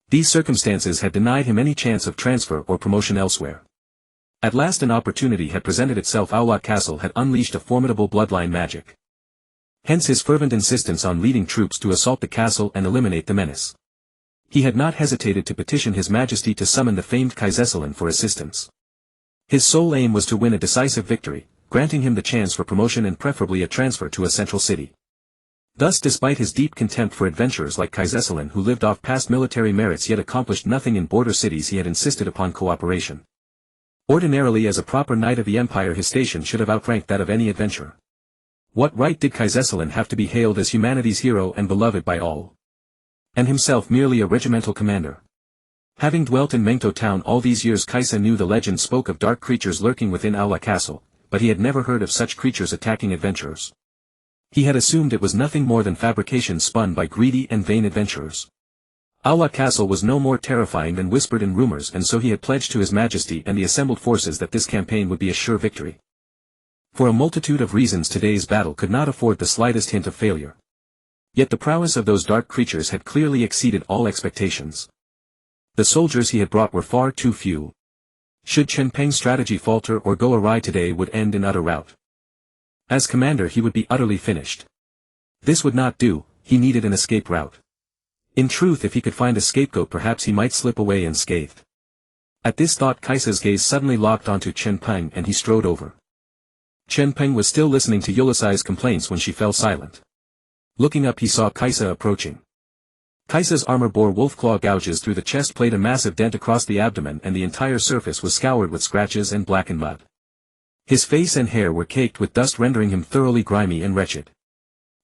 These circumstances had denied him any chance of transfer or promotion elsewhere. At last an opportunity had presented itself. Aula Castle had unleashed a formidable bloodline magic. Hence his fervent insistence on leading troops to assault the castle and eliminate the menace. He had not hesitated to petition His Majesty to summon the famed Kaisesalin for assistance. His sole aim was to win a decisive victory, granting him the chance for promotion and preferably a transfer to a central city. Thus, despite his deep contempt for adventurers like Kaisesalin, who lived off past military merits yet accomplished nothing in border cities, he had insisted upon cooperation. Ordinarily, as a proper knight of the Empire, his station should have outranked that of any adventurer. What right did Kaisesalin have to be hailed as humanity's hero and beloved by all? And himself merely a regimental commander. Having dwelt in Mengto Town all these years, Kaisa knew the legend spoke of dark creatures lurking within Aula Castle, but he had never heard of such creatures attacking adventurers. He had assumed it was nothing more than fabrications spun by greedy and vain adventurers. Aula Castle was no more terrifying than whispered in rumors, and so he had pledged to His Majesty and the assembled forces that this campaign would be a sure victory. For a multitude of reasons today's battle could not afford the slightest hint of failure. Yet the prowess of those dark creatures had clearly exceeded all expectations. The soldiers he had brought were far too few. Should Chen Peng's strategy falter or go awry today, would end in utter rout. As commander he would be utterly finished. This would not do, he needed an escape route. In truth, if he could find a scapegoat, perhaps he might slip away unscathed. At this thought Kaisa's gaze suddenly locked onto Chen Peng and he strode over. Chen Peng was still listening to Ulysses' complaints when she fell silent. Looking up he saw Kaisa approaching. Kaisa's armor bore wolf-claw gouges through the chest plate, a massive dent across the abdomen, and the entire surface was scoured with scratches and blackened mud. His face and hair were caked with dust, rendering him thoroughly grimy and wretched.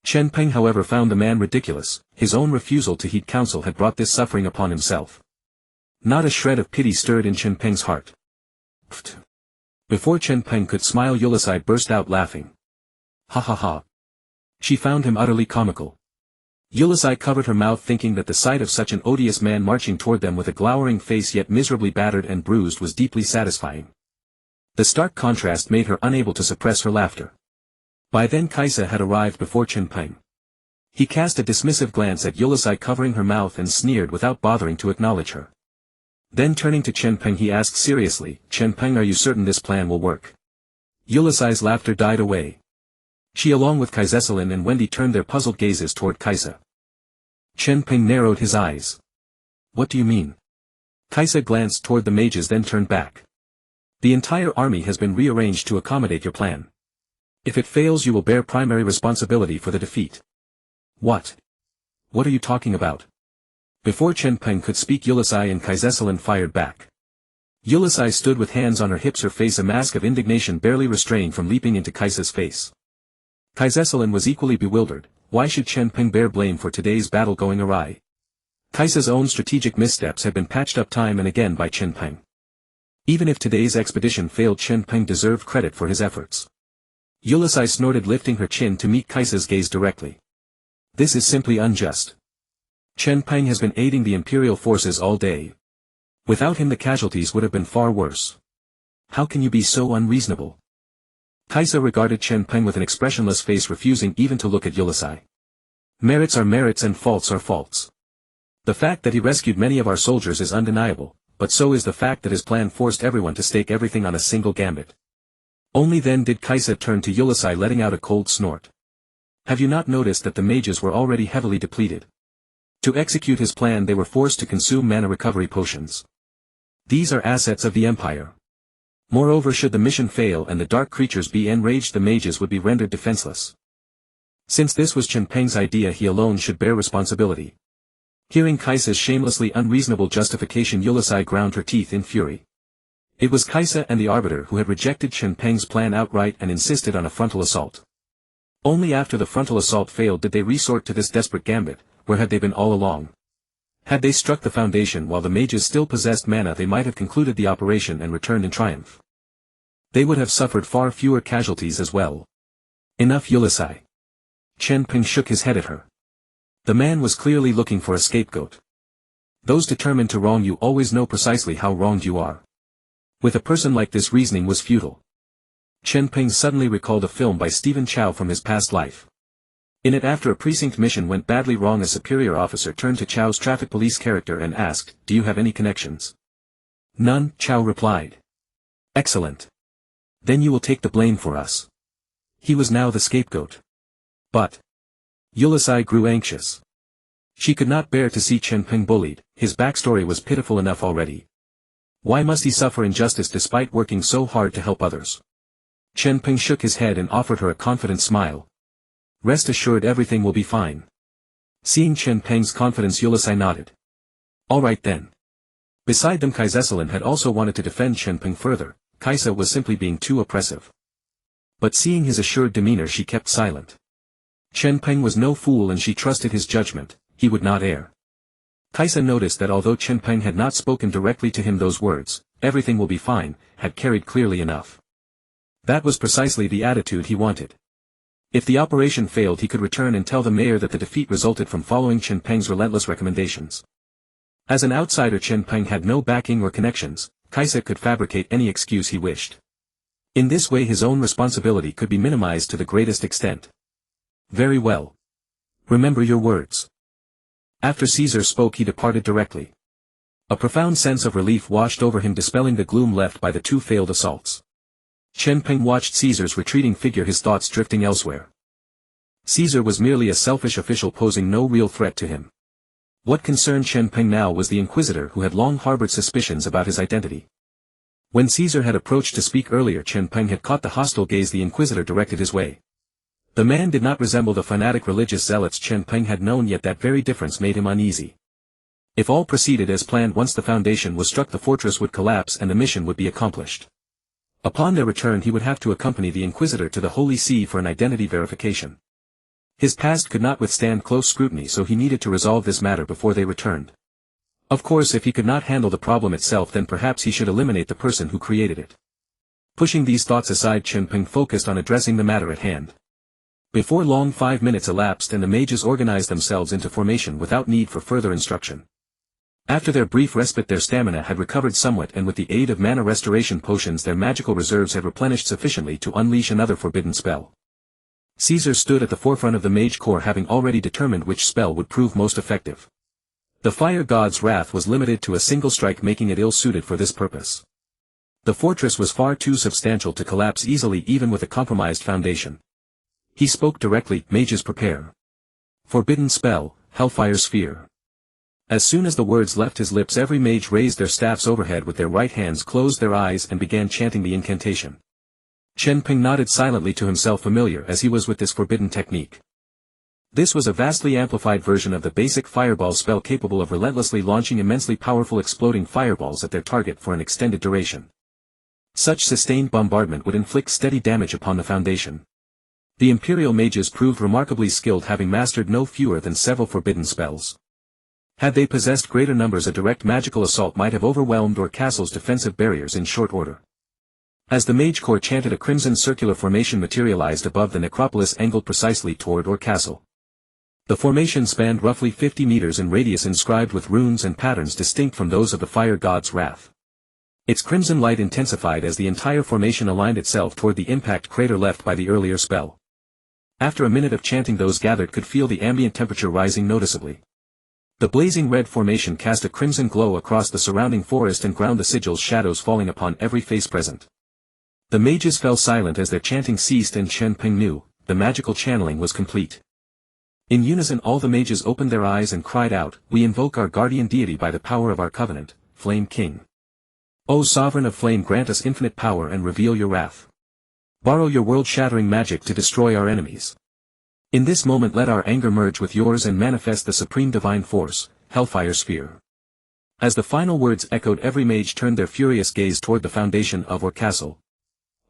Chen Peng, however, found the man ridiculous. His own refusal to heed counsel had brought this suffering upon himself. Not a shred of pity stirred in Chen Peng's heart. Pfft. Before Chen Peng could smile, Ulysses burst out laughing. Ha ha ha. She found him utterly comical. Ulysses covered her mouth, thinking that the sight of such an odious man marching toward them with a glowering face yet miserably battered and bruised was deeply satisfying. The stark contrast made her unable to suppress her laughter. By then Kaisa had arrived before Chen Peng. He cast a dismissive glance at Ulysses covering her mouth and sneered without bothering to acknowledge her. Then turning to Chen Peng he asked seriously, "Chen Peng, are you certain this plan will work?" Ulysses' laughter died away. She, along with Kaisesalin and Wendy, turned their puzzled gazes toward Kaisa. Chen Peng narrowed his eyes. "What do you mean?" Kaisa glanced toward the mages, then turned back. "The entire army has been rearranged to accommodate your plan. If it fails, you will bear primary responsibility for the defeat." "What? What are you talking about?" Before Chen Peng could speak, Ulysses and Kaisesalin fired back. Yulisai stood with hands on her hips, her face a mask of indignation barely restrained from leaping into Kaisa's face. Kaisesalin was equally bewildered. Why should Chen Peng bear blame for today's battle going awry? Kaisa's own strategic missteps had been patched up time and again by Chen Peng. Even if today's expedition failed, Chen Peng deserved credit for his efforts. Yulisai snorted, lifting her chin to meet Kaisa's gaze directly. This is simply unjust. Chen Peng has been aiding the imperial forces all day. Without him the casualties would have been far worse. How can you be so unreasonable? Kaisa regarded Chen Peng with an expressionless face, refusing even to look at Yulisai. Merits are merits and faults are faults. The fact that he rescued many of our soldiers is undeniable, but so is the fact that his plan forced everyone to stake everything on a single gambit. Only then did Kaisa turn to Yulisai, letting out a cold snort. Have you not noticed that the mages were already heavily depleted? To execute his plan they were forced to consume mana recovery potions. These are assets of the Empire. Moreover, should the mission fail and the dark creatures be enraged, the mages would be rendered defenseless. Since this was Chen Peng's idea, he alone should bear responsibility. Hearing Kaisa's shamelessly unreasonable justification, Yulisai ground her teeth in fury. It was Kaisa and the Arbiter who had rejected Chen Peng's plan outright and insisted on a frontal assault. Only after the frontal assault failed did they resort to this desperate gambit. Where had they been all along? Had they struck the foundation while the mages still possessed mana, they might have concluded the operation and returned in triumph. They would have suffered far fewer casualties as well. Enough, Yulisai. Chen Peng shook his head at her. The man was clearly looking for a scapegoat. Those determined to wrong you always know precisely how wronged you are. With a person like this, reasoning was futile. Chen Peng suddenly recalled a film by Stephen Chow from his past life. In it, after a precinct mission went badly wrong, a superior officer turned to Chow's traffic police character and asked, "Do you have any connections?" "None," Chow replied. "Excellent. Then you will take the blame for us." He was now the scapegoat. But Yulisai grew anxious. She could not bear to see Chen Peng bullied. His backstory was pitiful enough already. Why must he suffer injustice despite working so hard to help others? Chen Peng shook his head and offered her a confident smile. "Rest assured, everything will be fine." Seeing Chen Peng's confidence, Yulisai nodded. "All right then." Beside them, Kaisesalin had also wanted to defend Chen Peng further. Kaisa was simply being too oppressive. But seeing his assured demeanor, she kept silent. Chen Peng was no fool and she trusted his judgment. He would not err. Kaisa noticed that although Chen Peng had not spoken directly to him, those words, "everything will be fine," had carried clearly enough. That was precisely the attitude he wanted. If the operation failed, he could return and tell the mayor that the defeat resulted from following Chen Peng's relentless recommendations. As an outsider, Chen Peng had no backing or connections. Kaisa could fabricate any excuse he wished. In this way his own responsibility could be minimized to the greatest extent. "Very well. Remember your words." After Caesar spoke, he departed directly. A profound sense of relief washed over him, dispelling the gloom left by the two failed assaults. Chen Peng watched Caesar's retreating figure, his thoughts drifting elsewhere. Caesar was merely a selfish official posing no real threat to him. What concerned Chen Peng now was the Inquisitor, who had long harbored suspicions about his identity. When Caesar had approached to speak earlier, Chen Peng had caught the hostile gaze the Inquisitor directed his way. The man did not resemble the fanatic religious zealots Chen Peng had known, yet that very difference made him uneasy. If all proceeded as planned, once the foundation was struck, the fortress would collapse and the mission would be accomplished. Upon their return, he would have to accompany the Inquisitor to the Holy See for an identity verification. His past could not withstand close scrutiny, so he needed to resolve this matter before they returned. Of course, if he could not handle the problem itself, then perhaps he should eliminate the person who created it. Pushing these thoughts aside, Chen Peng focused on addressing the matter at hand. Before long, 5 minutes elapsed and the mages organized themselves into formation without need for further instruction. After their brief respite, their stamina had recovered somewhat, and with the aid of mana restoration potions their magical reserves had replenished sufficiently to unleash another forbidden spell. Caesar stood at the forefront of the mage corps, having already determined which spell would prove most effective. The fire god's wrath was limited to a single strike, making it ill-suited for this purpose. The fortress was far too substantial to collapse easily even with a compromised foundation. He spoke directly, "Mages, prepare. Forbidden spell, Hellfire Sphere." As soon as the words left his lips, every mage raised their staffs overhead with their right hands, closed their eyes and began chanting the incantation. Chen Peng nodded silently to himself, familiar as he was with this forbidden technique. This was a vastly amplified version of the basic fireball spell capable of relentlessly launching immensely powerful exploding fireballs at their target for an extended duration. Such sustained bombardment would inflict steady damage upon the foundation. The Imperial mages proved remarkably skilled, having mastered no fewer than several forbidden spells. Had they possessed greater numbers, a direct magical assault might have overwhelmed Orr Castle's defensive barriers in short order. As the mage corps chanted, a crimson circular formation materialized above the necropolis, angled precisely toward Orr Castle. The formation spanned roughly 50 meters in radius, inscribed with runes and patterns distinct from those of the fire god's wrath. Its crimson light intensified as the entire formation aligned itself toward the impact crater left by the earlier spell. After a minute of chanting, those gathered could feel the ambient temperature rising noticeably. The blazing red formation cast a crimson glow across the surrounding forest and ground, the sigils shadows falling upon every face present. The mages fell silent as their chanting ceased, and Chen Peng knew the magical channeling was complete. In unison all the mages opened their eyes and cried out, "We invoke our guardian deity by the power of our covenant, Flame King. O Sovereign of Flame, grant us infinite power and reveal your wrath. Borrow your world-shattering magic to destroy our enemies. In this moment let our anger merge with yours and manifest the supreme divine force, Hellfire Sphere." As the final words echoed, every mage turned their furious gaze toward the foundation of Orr Castle.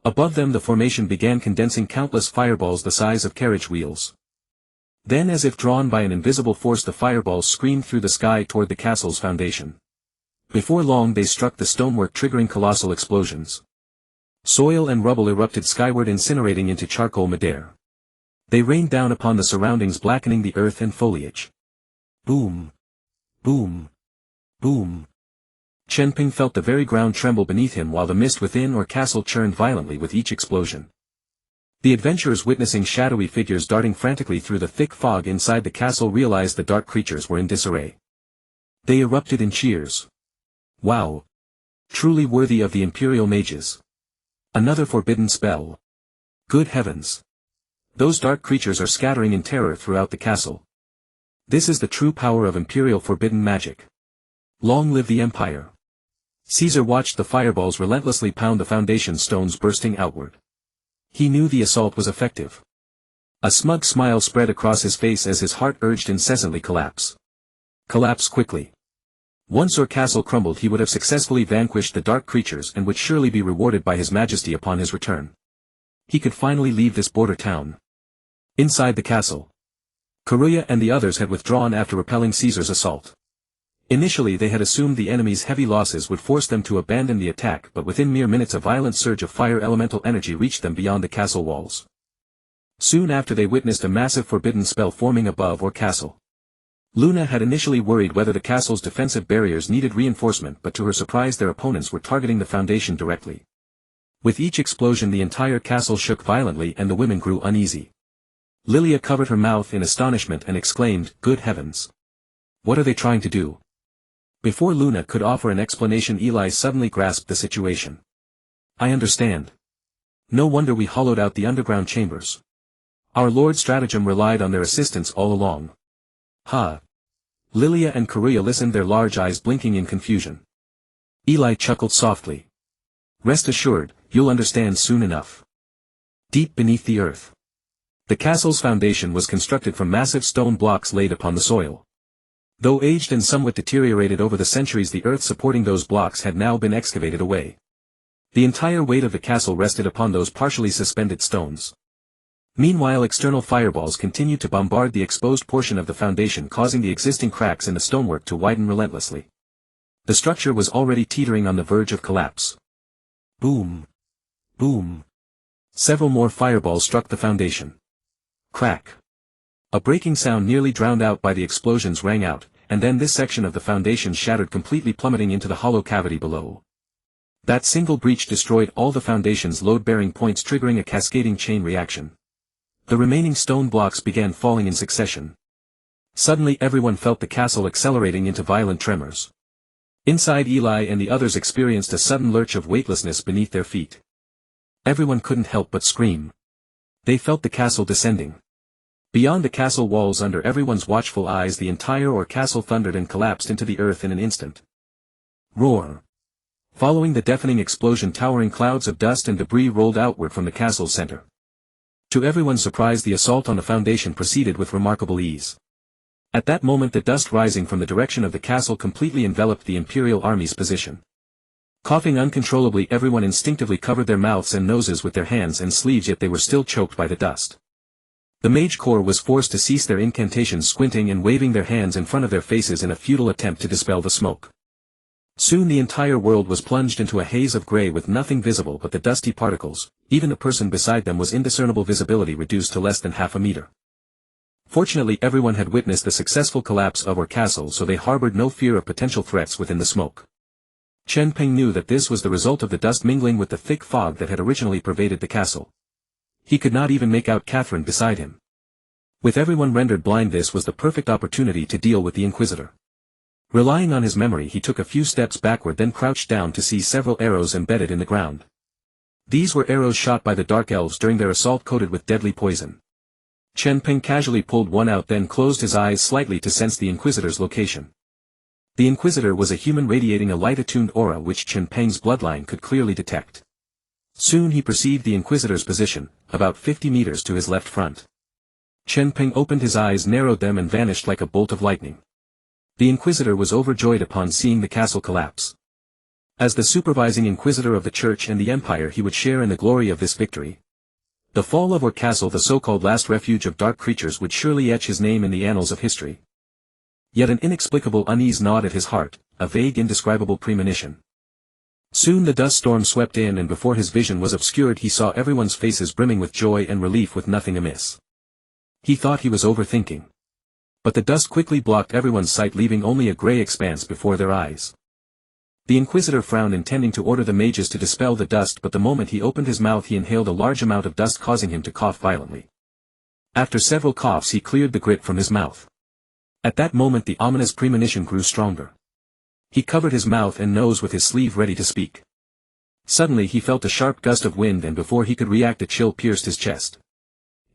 Above them the formation began condensing countless fireballs the size of carriage wheels. Then, as if drawn by an invisible force, the fireballs screamed through the sky toward the castle's foundation. Before long they struck the stonework, triggering colossal explosions. Soil and rubble erupted skyward, incinerating into charcoal madère. They rained down upon the surroundings, blackening the earth and foliage. Boom! Boom! Boom! Chen Peng felt the very ground tremble beneath him, while the mist within Orr Castle churned violently with each explosion. The adventurers, witnessing shadowy figures darting frantically through the thick fog inside the castle, realized the dark creatures were in disarray. They erupted in cheers. Wow! Truly worthy of the Imperial mages. Another forbidden spell. Good heavens! Those dark creatures are scattering in terror throughout the castle. This is the true power of Imperial forbidden magic. Long live the Empire! Caesar watched the fireballs relentlessly pound the foundation stones, bursting outward. He knew the assault was effective. A smug smile spread across his face as his heart urged incessantly, collapse. Collapse quickly. Once Orr Castle crumbled, he would have successfully vanquished the dark creatures and would surely be rewarded by his majesty upon his return. He could finally leave this border town. Inside the castle, Karuya and the others had withdrawn after repelling Caesar's assault. Initially they had assumed the enemy's heavy losses would force them to abandon the attack, but within mere minutes a violent surge of fire elemental energy reached them beyond the castle walls. Soon after they witnessed a massive forbidden spell forming above Orr Castle. Luna had initially worried whether the castle's defensive barriers needed reinforcement, but to her surprise their opponents were targeting the foundation directly. With each explosion the entire castle shook violently and the women grew uneasy. Lilia covered her mouth in astonishment and exclaimed, "Good heavens! What are they trying to do?" Before Luna could offer an explanation, Eli suddenly grasped the situation. "I understand. No wonder we hollowed out the underground chambers. Our Lord's stratagem relied on their assistance all along." "Ha!" Lilia and Karuya listened, their large eyes blinking in confusion. Eli chuckled softly. "Rest assured, you'll understand soon enough." Deep beneath the earth, the castle's foundation was constructed from massive stone blocks laid upon the soil. Though aged and somewhat deteriorated over the centuries, the earth supporting those blocks had now been excavated away. The entire weight of the castle rested upon those partially suspended stones. Meanwhile external fireballs continued to bombard the exposed portion of the foundation, causing the existing cracks in the stonework to widen relentlessly. The structure was already teetering on the verge of collapse. Boom! Boom! Several more fireballs struck the foundation. Crack! A breaking sound nearly drowned out by the explosions rang out, and then this section of the foundation shattered completely, plummeting into the hollow cavity below. That single breach destroyed all the foundation's load-bearing points, triggering a cascading chain reaction. The remaining stone blocks began falling in succession. Suddenly everyone felt the castle accelerating into violent tremors. Inside, Eli and the others experienced a sudden lurch of weightlessness beneath their feet. Everyone couldn't help but scream. They felt the castle descending. Beyond the castle walls, under everyone's watchful eyes, the entire Orr Castle thundered and collapsed into the earth in an instant. Roar! Following the deafening explosion, towering clouds of dust and debris rolled outward from the castle's center. To everyone's surprise, the assault on the foundation proceeded with remarkable ease. At that moment, the dust rising from the direction of the castle completely enveloped the Imperial army's position. Coughing uncontrollably, everyone instinctively covered their mouths and noses with their hands and sleeves, yet they were still choked by the dust. The mage corps was forced to cease their incantations, squinting and waving their hands in front of their faces in a futile attempt to dispel the smoke. Soon the entire world was plunged into a haze of grey with nothing visible but the dusty particles. Even the person beside them was indiscernible, visibility reduced to less than half a meter. Fortunately, everyone had witnessed the successful collapse of Orr Castle, so they harbored no fear of potential threats within the smoke. Chen Peng knew that this was the result of the dust mingling with the thick fog that had originally pervaded the castle. He could not even make out Catherine beside him. With everyone rendered blind, this was the perfect opportunity to deal with the Inquisitor. Relying on his memory, he took a few steps backward, then crouched down to see several arrows embedded in the ground. These were arrows shot by the Dark Elves during their assault, coated with deadly poison. Chen Peng casually pulled one out, then closed his eyes slightly to sense the Inquisitor's location. The Inquisitor was a human radiating a light-attuned aura which Chen Peng's bloodline could clearly detect. Soon he perceived the Inquisitor's position, about 50 meters to his left front. Chen Peng opened his eyes, narrowed them, and vanished like a bolt of lightning. The Inquisitor was overjoyed upon seeing the castle collapse. As the supervising Inquisitor of the Church and the Empire, he would share in the glory of this victory. The fall of Orr Castle, the so-called last refuge of dark creatures, would surely etch his name in the annals of history. Yet an inexplicable unease gnawed at his heart, a vague, indescribable premonition. Soon the dust storm swept in, and before his vision was obscured he saw everyone's faces brimming with joy and relief, with nothing amiss. He thought he was overthinking. But the dust quickly blocked everyone's sight, leaving only a grey expanse before their eyes. The Inquisitor frowned, intending to order the mages to dispel the dust, but the moment he opened his mouth he inhaled a large amount of dust, causing him to cough violently. After several coughs he cleared the grit from his mouth. At that moment the ominous premonition grew stronger. He covered his mouth and nose with his sleeve, ready to speak. Suddenly he felt a sharp gust of wind, and before he could react a chill pierced his chest.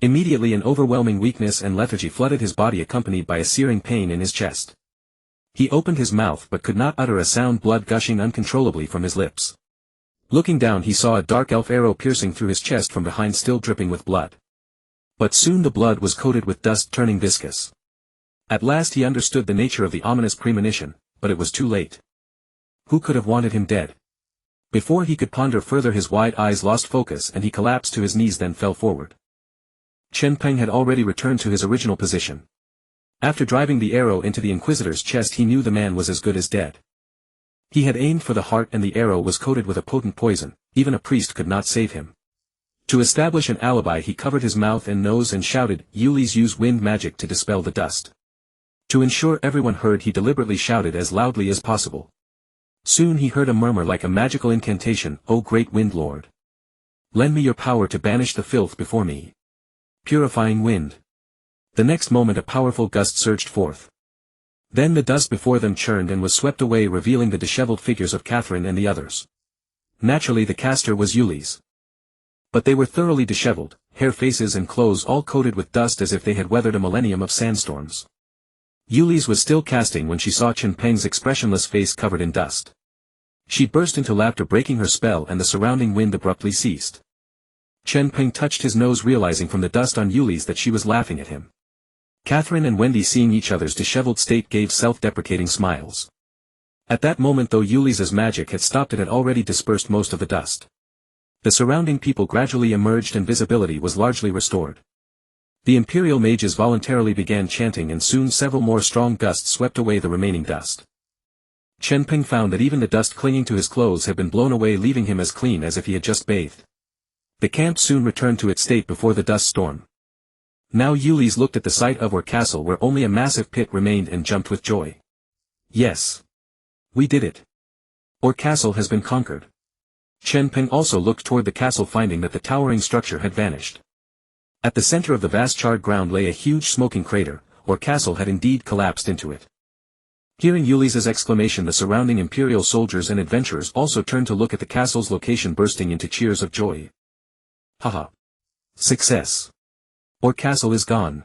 Immediately an overwhelming weakness and lethargy flooded his body, accompanied by a searing pain in his chest. He opened his mouth but could not utter a sound, blood gushing uncontrollably from his lips. Looking down he saw a dark elf arrow piercing through his chest from behind, still dripping with blood. But soon the blood was coated with dust, turning viscous. At last he understood the nature of the ominous premonition, but it was too late. Who could have wanted him dead? Before he could ponder further his wide eyes lost focus and he collapsed to his knees, then fell forward. Chen Peng had already returned to his original position. After driving the arrow into the Inquisitor's chest he knew the man was as good as dead. He had aimed for the heart and the arrow was coated with a potent poison, even a priest could not save him. To establish an alibi he covered his mouth and nose and shouted, "Yuli's use wind magic to dispel the dust." To ensure everyone heard he deliberately shouted as loudly as possible. Soon he heard a murmur like a magical incantation, "O great wind lord! Lend me your power to banish the filth before me. Purifying wind." The next moment a powerful gust surged forth. Then the dust before them churned and was swept away, revealing the disheveled figures of Catherine and the others. Naturally the caster was Yuli's. But they were thoroughly disheveled, hair, faces and clothes all coated with dust as if they had weathered a millennium of sandstorms. Yuli's was still casting when she saw Chen Peng's expressionless face covered in dust. She burst into laughter, breaking her spell, and the surrounding wind abruptly ceased. Chen Peng touched his nose, realizing from the dust on Yuli's that she was laughing at him. Catherine and Wendy, seeing each other's disheveled state, gave self-deprecating smiles. At that moment, though Yuli's magic had stopped, it had already dispersed most of the dust. The surrounding people gradually emerged and visibility was largely restored. The Imperial mages voluntarily began chanting, and soon several more strong gusts swept away the remaining dust. Chen Peng found that even the dust clinging to his clothes had been blown away, leaving him as clean as if he had just bathed. The camp soon returned to its state before the dust storm. Now Yuli's looked at the site of Orr Castle, where only a massive pit remained, and jumped with joy. Yes. We did it. Orr Castle has been conquered. Chen Peng also looked toward the castle, finding that the towering structure had vanished. At the center of the vast charred ground lay a huge smoking crater. Orr Castle had indeed collapsed into it. Hearing Yuli's exclamation, the surrounding Imperial soldiers and adventurers also turned to look at the castle's location, bursting into cheers of joy. Haha. Success. Orr Castle is gone.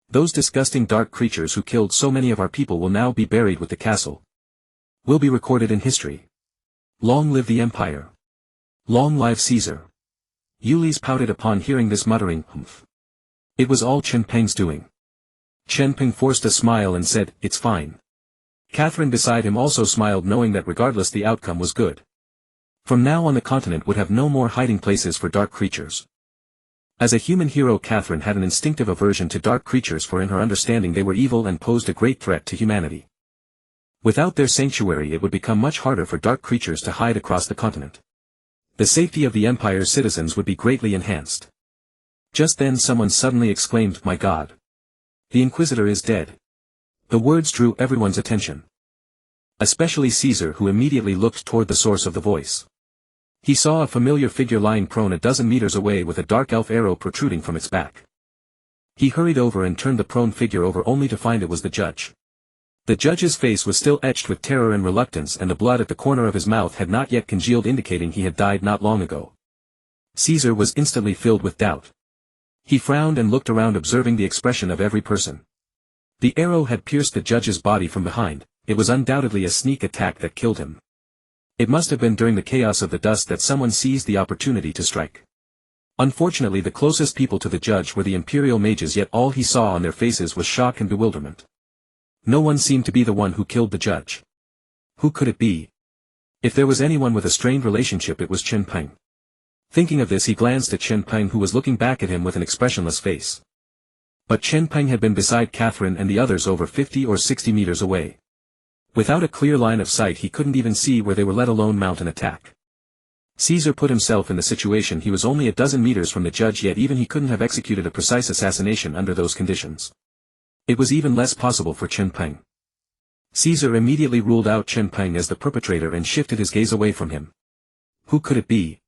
Those disgusting dark creatures who killed so many of our people will now be buried with the castle. Will be recorded in history. Long live the Empire. Long live Caesar. Yuli's pouted upon hearing this, muttering, "Humph." It was all Chen Peng's doing. Chen Peng forced a smile and said, "It's fine." Catherine beside him also smiled, knowing that regardless the outcome was good. From now on the continent would have no more hiding places for dark creatures. As a human hero, Catherine had an instinctive aversion to dark creatures, for in her understanding they were evil and posed a great threat to humanity. Without their sanctuary it would become much harder for dark creatures to hide across the continent. The safety of the Empire's citizens would be greatly enhanced. Just then someone suddenly exclaimed, "My God! The Inquisitor is dead." The words drew everyone's attention. Especially Caesar, who immediately looked toward the source of the voice. He saw a familiar figure lying prone a dozen meters away with a dark elf arrow protruding from its back. He hurried over and turned the prone figure over, only to find it was the judge. The judge's face was still etched with terror and reluctance, and the blood at the corner of his mouth had not yet congealed, indicating he had died not long ago. Caesar was instantly filled with doubt. He frowned and looked around, observing the expression of every person. The arrow had pierced the judge's body from behind. It was undoubtedly a sneak attack that killed him. It must have been during the chaos of the dust that someone seized the opportunity to strike. Unfortunately, the closest people to the judge were the Imperial mages, yet all he saw on their faces was shock and bewilderment. No one seemed to be the one who killed the judge. Who could it be? If there was anyone with a strained relationship, it was Chen Peng. Thinking of this, he glanced at Chen Peng, who was looking back at him with an expressionless face. But Chen Peng had been beside Catherine and the others over 50 or 60 meters away. Without a clear line of sight he couldn't even see where they were, let alone mount an attack. Caesar put himself in the situation. He was only a dozen meters from the judge, yet even he couldn't have executed a precise assassination under those conditions. It was even less possible for Chen Peng. Caesar immediately ruled out Chen Peng as the perpetrator and shifted his gaze away from him. Who could it be?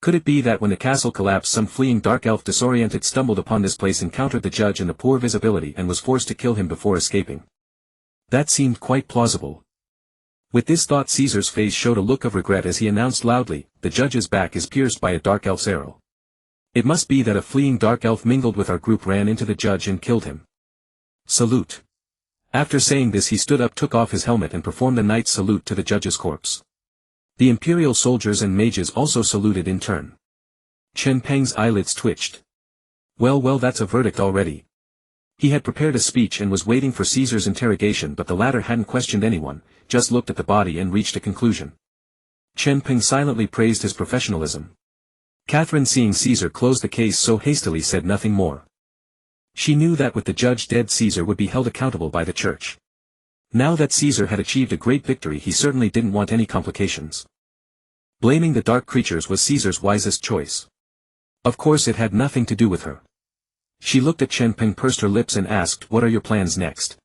Could it be that when the castle collapsed, some fleeing dark elf, disoriented, stumbled upon this place, encountered the judge in the poor visibility, and was forced to kill him before escaping? That seemed quite plausible. With this thought, Caesar's face showed a look of regret as he announced loudly, "The judge's back is pierced by a dark elf's arrow. It must be that a fleeing dark elf mingled with our group, ran into the judge and killed him. Salute." After saying this, he stood up, took off his helmet and performed the knight's salute to the judge's corpse. The Imperial soldiers and mages also saluted in turn. Chen Peng's eyelids twitched. Well, that's a verdict already. He had prepared a speech and was waiting for Caesar's interrogation, but the latter hadn't questioned anyone, just looked at the body and reached a conclusion. Chen Peng silently praised his professionalism. Catherine, seeing Caesar close the case so hastily, said nothing more. She knew that with the judge dead, Caesar would be held accountable by the church. Now that Caesar had achieved a great victory, he certainly didn't want any complications. Blaming the dark creatures was Caesar's wisest choice. Of course it had nothing to do with her. She looked at Chen Peng, pursed her lips and asked, "What are your plans next?"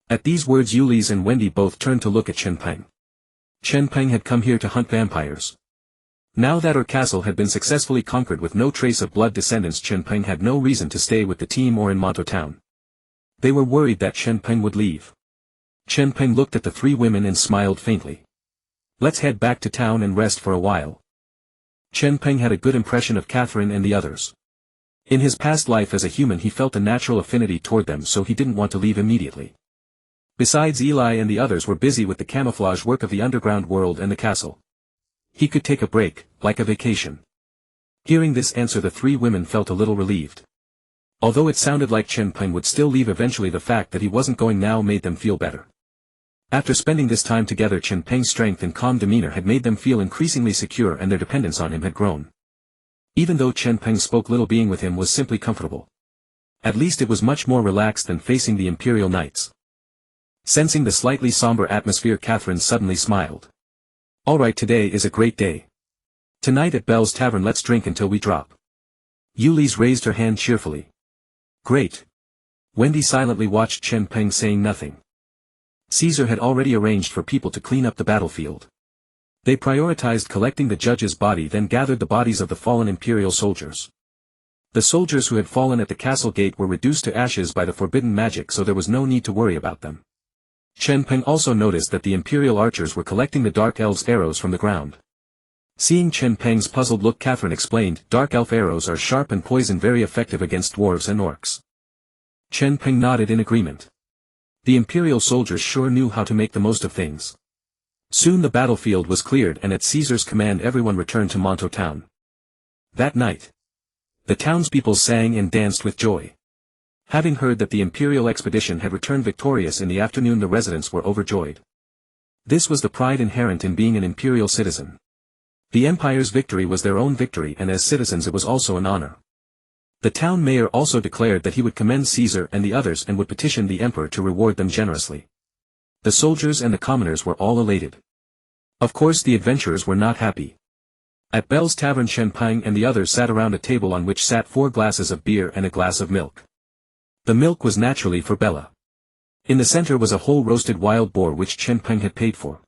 At these words, Yulis and Wendy both turned to look at Chen Peng. Chen Peng had come here to hunt vampires. Now that her castle had been successfully conquered with no trace of blood descendants, Chen Peng had no reason to stay with the team or in Monto Town. They were worried that Chen Peng would leave. Chen Peng looked at the three women and smiled faintly. "Let's head back to town and rest for a while." Chen Peng had a good impression of Catherine and the others. In his past life as a human he felt a natural affinity toward them, so he didn't want to leave immediately. Besides, Eli and the others were busy with the camouflage work of the underground world and the castle. He could take a break, like a vacation. Hearing this answer, the three women felt a little relieved. Although it sounded like Chen Peng would still leave eventually, the fact that he wasn't going now made them feel better. After spending this time together, Chen Peng's strength and calm demeanor had made them feel increasingly secure, and their dependence on him had grown. Even though Chen Peng spoke little, being with him was simply comfortable. At least it was much more relaxed than facing the Imperial Knights. Sensing the slightly somber atmosphere, Catherine suddenly smiled. "All right, today is a great day. Tonight at Bell's Tavern let's drink until we drop." Yulis raised her hand cheerfully. "Great." Wendy silently watched Chen Peng, saying nothing. Caesar had already arranged for people to clean up the battlefield. They prioritized collecting the judge's body, then gathered the bodies of the fallen Imperial soldiers. The soldiers who had fallen at the castle gate were reduced to ashes by the forbidden magic, so there was no need to worry about them. Chen Peng also noticed that the Imperial archers were collecting the Dark Elves' arrows from the ground. Seeing Chen Peng's puzzled look, Catherine explained, "Dark Elf arrows are sharp and poison, very effective against dwarves and orcs." Chen Peng nodded in agreement. The Imperial soldiers sure knew how to make the most of things. Soon the battlefield was cleared, and at Caesar's command everyone returned to Monto Town. That night, the townspeople sang and danced with joy. Having heard that the imperial expedition had returned victorious in the afternoon, the residents were overjoyed. This was the pride inherent in being an imperial citizen. The empire's victory was their own victory, and as citizens it was also an honor. The town mayor also declared that he would commend Caesar and the others and would petition the emperor to reward them generously. The soldiers and the commoners were all elated. Of course the adventurers were not happy. At Belle's tavern, Chen Peng and the others sat around a table on which sat 4 glasses of beer and a glass of milk. The milk was naturally for Bella. In the center was a whole roasted wild boar which Chen Peng had paid for.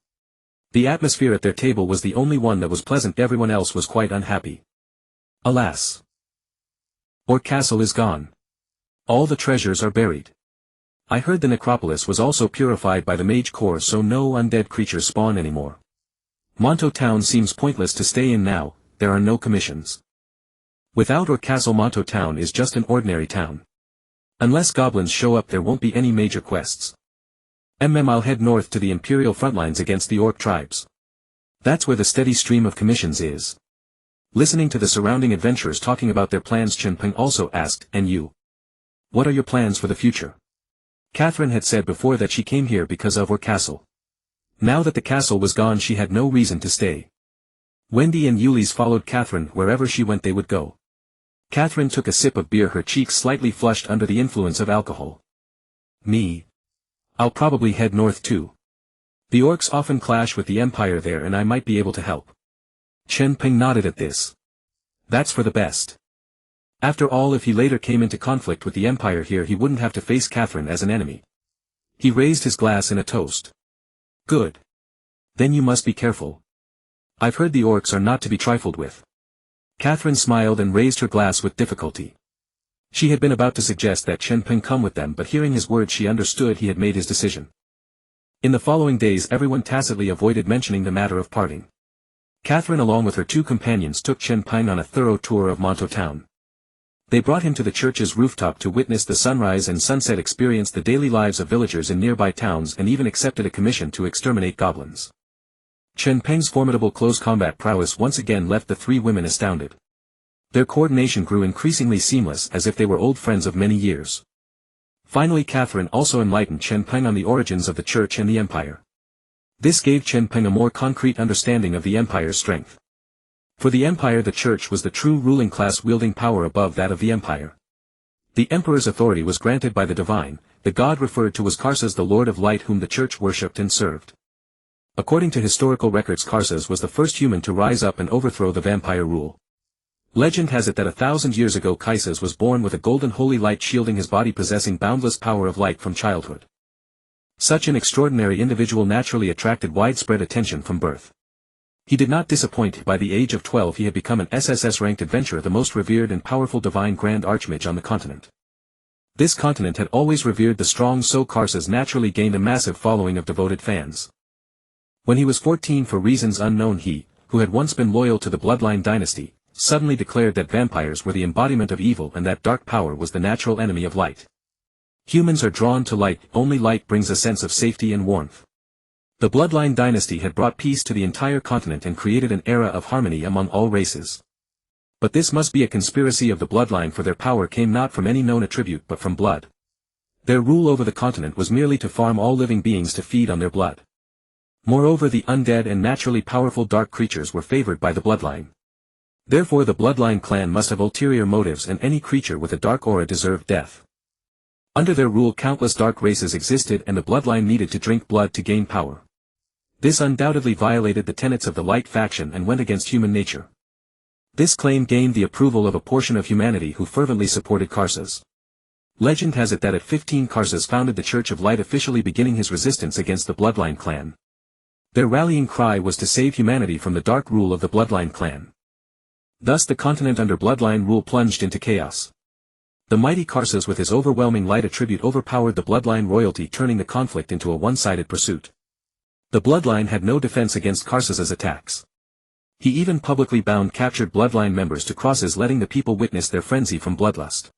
The atmosphere at their table was the only one that was pleasant, everyone else was quite unhappy. Alas! Orr Castle is gone. All the treasures are buried. I heard the necropolis was also purified by the mage core, so no undead creatures spawn anymore. Monto Town seems pointless to stay in now, there are no commissions. Without Orr Castle, Monto Town is just an ordinary town. Unless goblins show up, there won't be any major quests. I'll head north to the imperial frontlines against the orc tribes. That's where the steady stream of commissions is. Listening to the surrounding adventurers talking about their plans, Chen Peng also asked, "And you? What are your plans for the future?" Catherine had said before that she came here because of Orr Castle. Now that the castle was gone, she had no reason to stay. Wendy and Ulysse followed Catherine wherever she went, they would go. Catherine took a sip of beer, her cheeks slightly flushed under the influence of alcohol. Me? I'll probably head north too. The orcs often clash with the Empire there, and I might be able to help. Chen Peng nodded at this. That's for the best. After all, if he later came into conflict with the Empire here, he wouldn't have to face Catherine as an enemy. He raised his glass in a toast. Good. Then you must be careful. I've heard the orcs are not to be trifled with. Catherine smiled and raised her glass with difficulty. She had been about to suggest that Chen Peng come with them, but hearing his words she understood he had made his decision. In the following days everyone tacitly avoided mentioning the matter of parting. Catherine along with her 2 companions took Chen Peng on a thorough tour of Monto Town. They brought him to the church's rooftop to witness the sunrise and sunset, experience the daily lives of villagers in nearby towns, and even accepted a commission to exterminate goblins. Chen Peng's formidable close combat prowess once again left the 3 women astounded. Their coordination grew increasingly seamless, as if they were old friends of many years. Finally Catherine also enlightened Chen Peng on the origins of the church and the empire. This gave Chen Peng a more concrete understanding of the empire's strength. For the empire, the church was the true ruling class, wielding power above that of the empire. The emperor's authority was granted by the divine, the god referred to as Karsus, the lord of light, whom the church worshipped and served. According to historical records, Karsus was the first human to rise up and overthrow the vampire rule. Legend has it that 1,000 years ago Karsus was born with a golden holy light shielding his body, possessing boundless power of light from childhood. Such an extraordinary individual naturally attracted widespread attention from birth. He did not disappoint. By the age of 12 he had become an SSS-ranked adventurer, the most revered and powerful divine Grand Archmage on the continent. This continent had always revered the strong, so Karsus naturally gained a massive following of devoted fans. When he was 14, for reasons unknown, he, who had once been loyal to the bloodline dynasty, suddenly declared that vampires were the embodiment of evil and that dark power was the natural enemy of light. Humans are drawn to light, only light brings a sense of safety and warmth. The bloodline dynasty had brought peace to the entire continent and created an era of harmony among all races. But this must be a conspiracy of the bloodline, for their power came not from any known attribute but from blood. Their rule over the continent was merely to farm all living beings to feed on their blood. Moreover, the undead and naturally powerful dark creatures were favored by the bloodline. Therefore the bloodline clan must have ulterior motives, and any creature with a dark aura deserved death. Under their rule countless dark races existed, and the bloodline needed to drink blood to gain power. This undoubtedly violated the tenets of the light faction and went against human nature. This claim gained the approval of a portion of humanity who fervently supported Karsus. Legend has it that at 15 Karsus founded the Church of Light, officially beginning his resistance against the bloodline clan. Their rallying cry was to save humanity from the dark rule of the bloodline clan. Thus the continent under bloodline rule plunged into chaos. The mighty Karsus with his overwhelming light attribute overpowered the bloodline royalty, turning the conflict into a one-sided pursuit. The bloodline had no defense against Karsus's attacks. He even publicly bound captured bloodline members to crosses, letting the people witness their frenzy from bloodlust.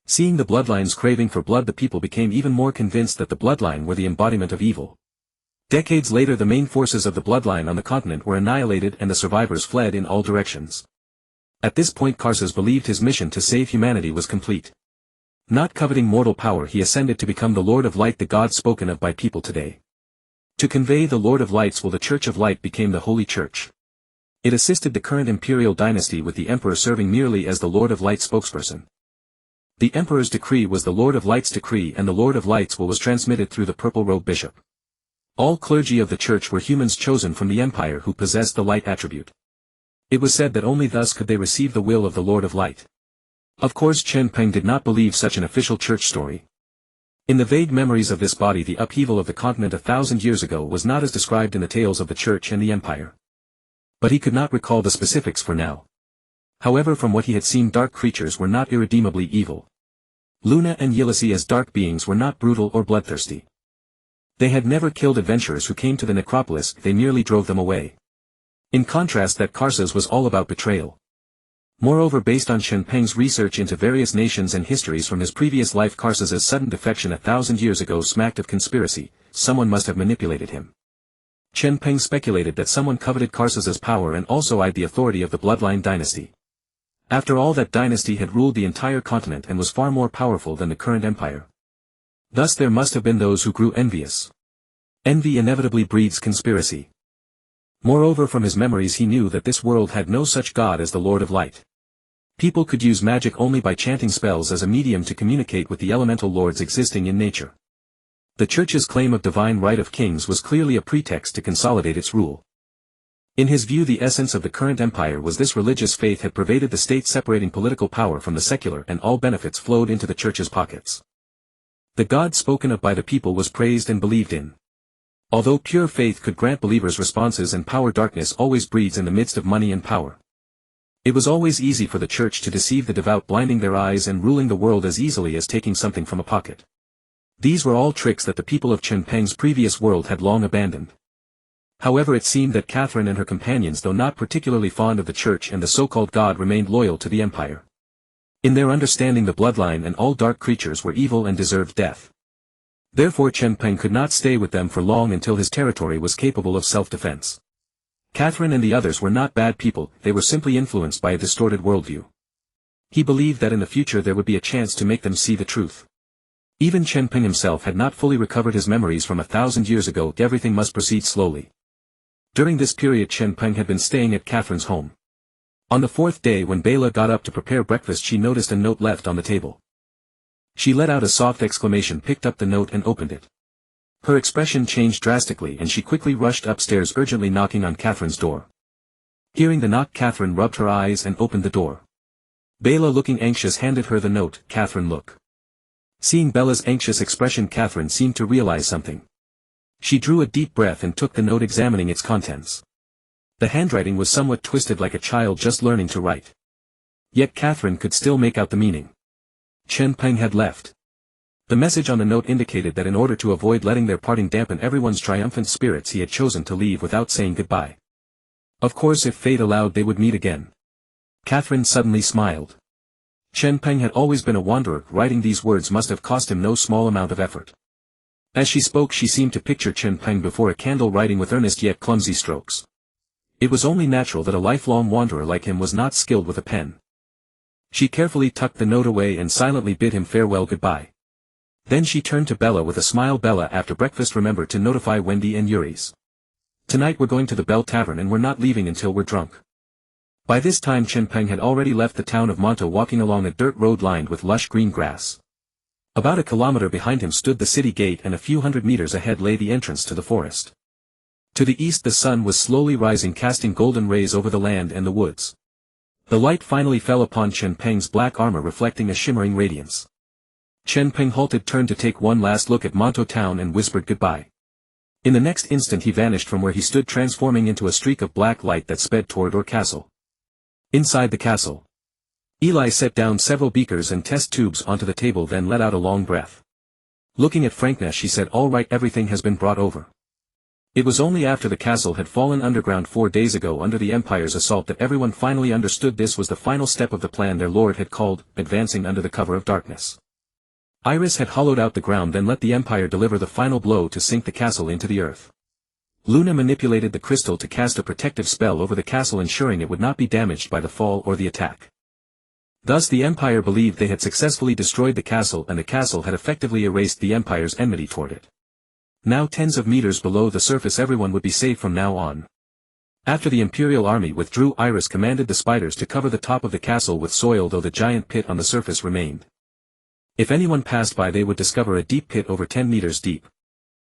Seeing the bloodline's craving for blood, the people became even more convinced that the bloodline were the embodiment of evil. Decades later the main forces of the bloodline on the continent were annihilated and the survivors fled in all directions. At this point Karsus believed his mission to save humanity was complete. Not coveting mortal power, he ascended to become the Lord of Light, the God spoken of by people today. To convey the Lord of Lights, the Church of Light became the Holy Church. It assisted the current imperial dynasty, with the emperor serving merely as the Lord of Light spokesperson. The emperor's decree was the Lord of Light's decree, and the Lord of Light's will was transmitted through the purple-robed bishop. All clergy of the church were humans chosen from the empire who possessed the light attribute. It was said that only thus could they receive the will of the Lord of Light. Of course Chen Peng did not believe such an official church story. In the vague memories of this body, the upheaval of the continent 1,000 years ago was not as described in the tales of the church and the empire. But he could not recall the specifics for now. However, from what he had seen, dark creatures were not irredeemably evil. Luna and Ulysses as dark beings were not brutal or bloodthirsty. They had never killed adventurers who came to the necropolis, they merely drove them away. In contrast, that Karsus was all about betrayal. Moreover, based on Chen Peng's research into various nations and histories from his previous life, Karsus's sudden defection 1,000 years ago smacked of conspiracy. Someone must have manipulated him. Chen Peng speculated that someone coveted Karsus's power and also eyed the authority of the bloodline dynasty. After all, that dynasty had ruled the entire continent and was far more powerful than the current empire. Thus there must have been those who grew envious. Envy inevitably breeds conspiracy. Moreover, from his memories he knew that this world had no such god as the Lord of Light. People could use magic only by chanting spells as a medium to communicate with the elemental lords existing in nature. The church's claim of divine right of kings was clearly a pretext to consolidate its rule. In his view, the essence of the current empire was this: religious faith had pervaded the state, separating political power from the secular, and all benefits flowed into the church's pockets. The God spoken of by the people was praised and believed in. Although pure faith could grant believers responses and power, darkness always breeds in the midst of money and power. It was always easy for the church to deceive the devout, blinding their eyes and ruling the world as easily as taking something from a pocket. These were all tricks that the people of Chen Peng's previous world had long abandoned. However, it seemed that Catherine and her companions, though not particularly fond of the church and the so-called God, remained loyal to the empire. In their understanding, the bloodline and all dark creatures were evil and deserved death. Therefore Chen Peng could not stay with them for long until his territory was capable of self-defense. Catherine and the others were not bad people, they were simply influenced by a distorted worldview. He believed that in the future there would be a chance to make them see the truth. Even Chen Peng himself had not fully recovered his memories from 1,000 years ago. Everything must proceed slowly. During this period Chen Peng had been staying at Catherine's home. On the fourth day, when Bela got up to prepare breakfast, she noticed a note left on the table. She let out a soft exclamation, picked up the note and opened it. Her expression changed drastically and she quickly rushed upstairs, urgently knocking on Catherine's door. Hearing the knock, Catherine rubbed her eyes and opened the door. Bela, looking anxious, handed her the note. Catherine, look. Seeing Bela's anxious expression, Catherine seemed to realize something. She drew a deep breath and took the note, examining its contents. The handwriting was somewhat twisted, like a child just learning to write. Yet Catherine could still make out the meaning. Chen Peng had left. The message on the note indicated that in order to avoid letting their parting dampen everyone's triumphant spirits, he had chosen to leave without saying goodbye. Of course, if fate allowed, they would meet again. Catherine suddenly smiled. Chen Peng had always been a wanderer. Writing these words must have cost him no small amount of effort. As she spoke, she seemed to picture Chen Peng before a candle, writing with earnest yet clumsy strokes. It was only natural that a lifelong wanderer like him was not skilled with a pen. She carefully tucked the note away and silently bid him farewell goodbye. Then she turned to Bella with a smile. Bella, after breakfast remember to notify Wendy and Uris. Tonight we're going to the Bell Tavern and we're not leaving until we're drunk. By this time Chen Peng had already left the town of Monto, walking along a dirt road lined with lush green grass. About a kilometer behind him stood the city gate, and a few hundred meters ahead lay the entrance to the forest. To the east the sun was slowly rising, casting golden rays over the land and the woods. The light finally fell upon Chen Peng's black armor, reflecting a shimmering radiance. Chen Peng halted, turned to take one last look at Monto town and whispered goodbye. In the next instant he vanished from where he stood, transforming into a streak of black light that sped toward Orr Castle. Inside the castle, Eli set down several beakers and test tubes onto the table, then let out a long breath. Looking at Frankna, she said, "All right, everything has been brought over." It was only after the castle had fallen underground 4 days ago under the Empire's assault that everyone finally understood this was the final step of the plan their lord had called advancing under the cover of darkness. Iris had hollowed out the ground, then let the Empire deliver the final blow to sink the castle into the earth. Luna manipulated the crystal to cast a protective spell over the castle, ensuring it would not be damaged by the fall or the attack. Thus the Empire believed they had successfully destroyed the castle, and the castle had effectively erased the Empire's enmity toward it. Now tens of meters below the surface everyone would be safe from now on. After the Imperial army withdrew, Iris commanded the spiders to cover the top of the castle with soil, though the giant pit on the surface remained. If anyone passed by they would discover a deep pit over 10 meters deep.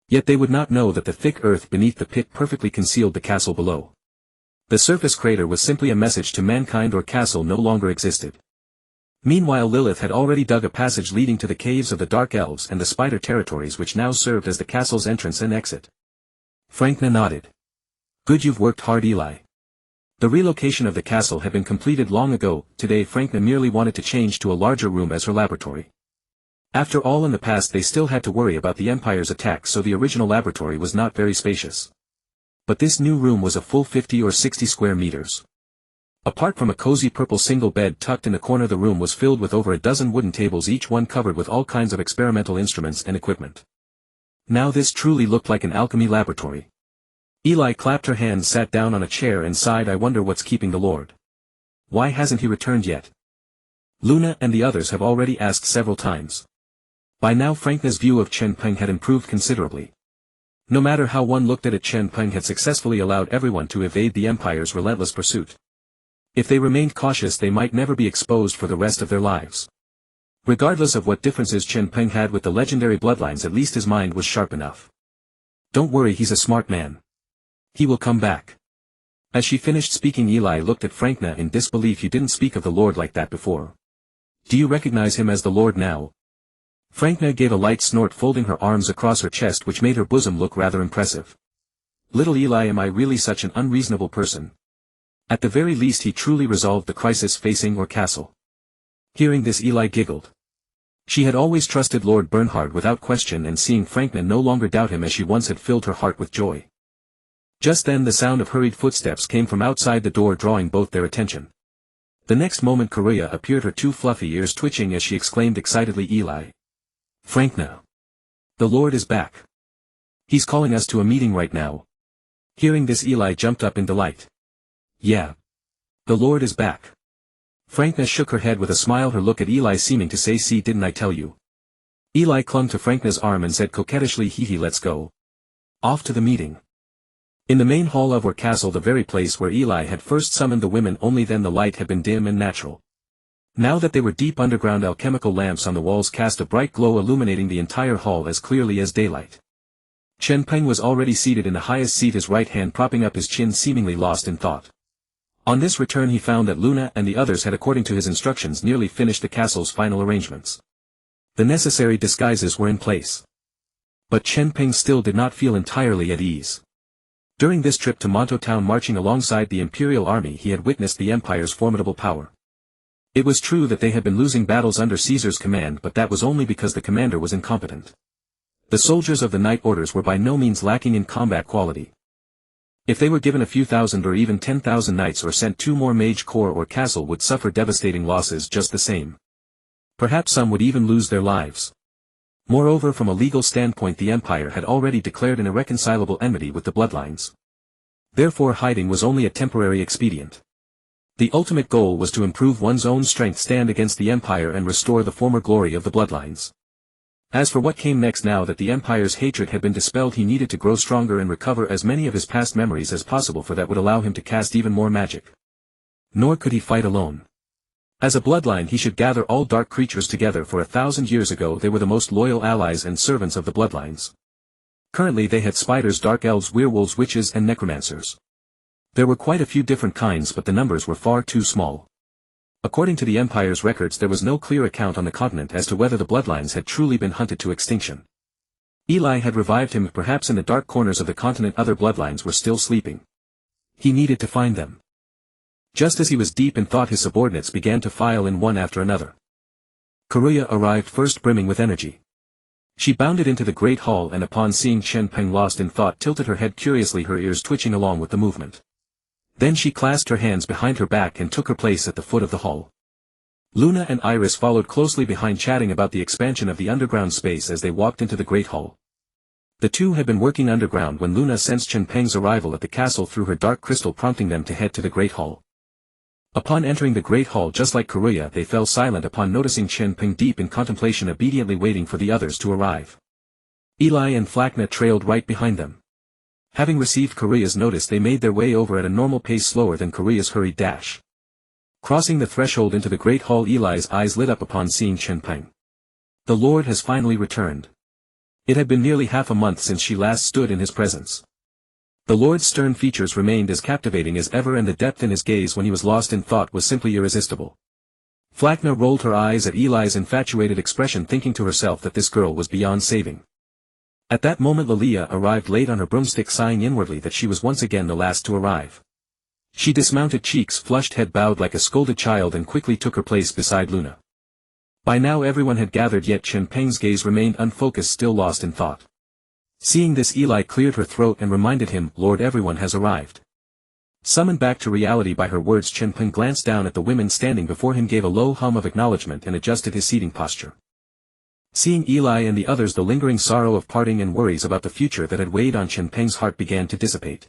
Yet they would not know that the thick earth beneath the pit perfectly concealed the castle below. The surface crater was simply a message to mankind, or castle no longer existed. Meanwhile Lilith had already dug a passage leading to the caves of the Dark Elves and the Spider territories, which now served as the castle's entrance and exit. Frankna nodded. Good, you've worked hard, Eli. The relocation of the castle had been completed long ago. Today Frankna merely wanted to change to a larger room as her laboratory. After all, in the past they still had to worry about the Empire's attack, so the original laboratory was not very spacious. But this new room was a full 50 or 60 square meters. Apart from a cozy purple single bed tucked in a corner, the room was filled with over a dozen wooden tables, each one covered with all kinds of experimental instruments and equipment. Now this truly looked like an alchemy laboratory. Eli clapped her hands, sat down on a chair and sighed. I wonder what's keeping the Lord. Why hasn't he returned yet? Luna and the others have already asked several times. By now Frankna's view of Chen Peng had improved considerably. No matter how one looked at it, Chen Peng had successfully allowed everyone to evade the Empire's relentless pursuit. If they remained cautious they might never be exposed for the rest of their lives. Regardless of what differences Chen Peng had with the legendary bloodlines, at least his mind was sharp enough. Don't worry, he's a smart man. He will come back. As she finished speaking, Eli looked at Frankna in disbelief. You didn't speak of the Lord like that before. Do you recognize him as the Lord now? Frankna gave a light snort, folding her arms across her chest, which made her bosom look rather impressive. Little Eli, am I really such an unreasonable person? At the very least he truly resolved the crisis facing our castle. Hearing this, Eli giggled. She had always trusted Lord Bernhard without question, and seeing Frankna no longer doubt him as she once had filled her heart with joy. Just then the sound of hurried footsteps came from outside the door, drawing both their attention. The next moment Karuya appeared, her two fluffy ears twitching as she exclaimed excitedly, Eli. Frankna. The Lord is back. He's calling us to a meeting right now. Hearing this, Eli jumped up in delight. Yeah. The Lord is back. Frankna shook her head with a smile, her look at Eli seeming to say, see, didn't I tell you? Eli clung to Frankna's arm and said coquettishly, hee, let's go. Off to the meeting. In the main hall of our castle, the very place where Eli had first summoned the women, only then the light had been dim and natural. Now that they were deep underground, alchemical lamps on the walls cast a bright glow, illuminating the entire hall as clearly as daylight. Chen Peng was already seated in the highest seat, his right hand propping up his chin, seemingly lost in thought. On this return he found that Luna and the others had, according to his instructions, nearly finished the castle's final arrangements. The necessary disguises were in place. But Chen Peng still did not feel entirely at ease. During this trip to Monto Town, marching alongside the Imperial army, he had witnessed the Empire's formidable power. It was true that they had been losing battles under Caesar's command, but that was only because the commander was incompetent. The soldiers of the Knight Orders were by no means lacking in combat quality. If they were given a few thousand or even 10,000 knights, or sent 2 more mage corps, or castle would suffer devastating losses just the same. Perhaps some would even lose their lives. Moreover, from a legal standpoint, the Empire had already declared an irreconcilable enmity with the bloodlines. Therefore hiding was only a temporary expedient. The ultimate goal was to improve one's own strength, stand against the Empire and restore the former glory of the bloodlines. As for what came next, now that the Empire's hatred had been dispelled, he needed to grow stronger and recover as many of his past memories as possible, for that would allow him to cast even more magic. Nor could he fight alone. As a bloodline he should gather all dark creatures together, for 1,000 years ago they were the most loyal allies and servants of the bloodlines. Currently they had spiders, dark elves, werewolves, witches and necromancers. There were quite a few different kinds, but the numbers were far too small. According to the Empire's records, there was no clear account on the continent as to whether the bloodlines had truly been hunted to extinction. Eli had revived him, perhaps in the dark corners of the continent other bloodlines were still sleeping. He needed to find them. Just as he was deep in thought, his subordinates began to file in one after another. Karuya arrived first, brimming with energy. She bounded into the great hall and upon seeing Chen Peng lost in thought tilted her head curiously, her ears twitching along with the movement. Then she clasped her hands behind her back and took her place at the foot of the hall. Luna and Iris followed closely behind, chatting about the expansion of the underground space as they walked into the great hall. The two had been working underground when Luna sensed Chen Peng's arrival at the castle through her dark crystal, prompting them to head to the Great Hall. Upon entering the Great Hall, just like Karuya, they fell silent upon noticing Chen Peng deep in contemplation, obediently waiting for the others to arrive. Eli and Flakna trailed right behind them. Having received Karuya's notice, they made their way over at a normal pace, slower than Karuya's hurried dash. Crossing the threshold into the Great Hall, Eli's eyes lit up upon seeing Chen Peng. The Lord has finally returned. It had been nearly half a month since she last stood in his presence. The Lord's stern features remained as captivating as ever, and the depth in his gaze when he was lost in thought was simply irresistible. Flakna rolled her eyes at Eli's infatuated expression, thinking to herself that this girl was beyond saving. At that moment Lilia arrived late on her broomstick, sighing inwardly that she was once again the last to arrive. She dismounted, cheeks flushed, head bowed like a scolded child, and quickly took her place beside Luna. By now everyone had gathered, yet Chen Peng's gaze remained unfocused, still lost in thought. Seeing this, Eli cleared her throat and reminded him, "Lord, everyone has arrived." Summoned back to reality by her words, Chen Peng glanced down at the women standing before him, gave a low hum of acknowledgement, and adjusted his seating posture. Seeing Eli and the others, the lingering sorrow of parting and worries about the future that had weighed on Chen Peng's heart began to dissipate.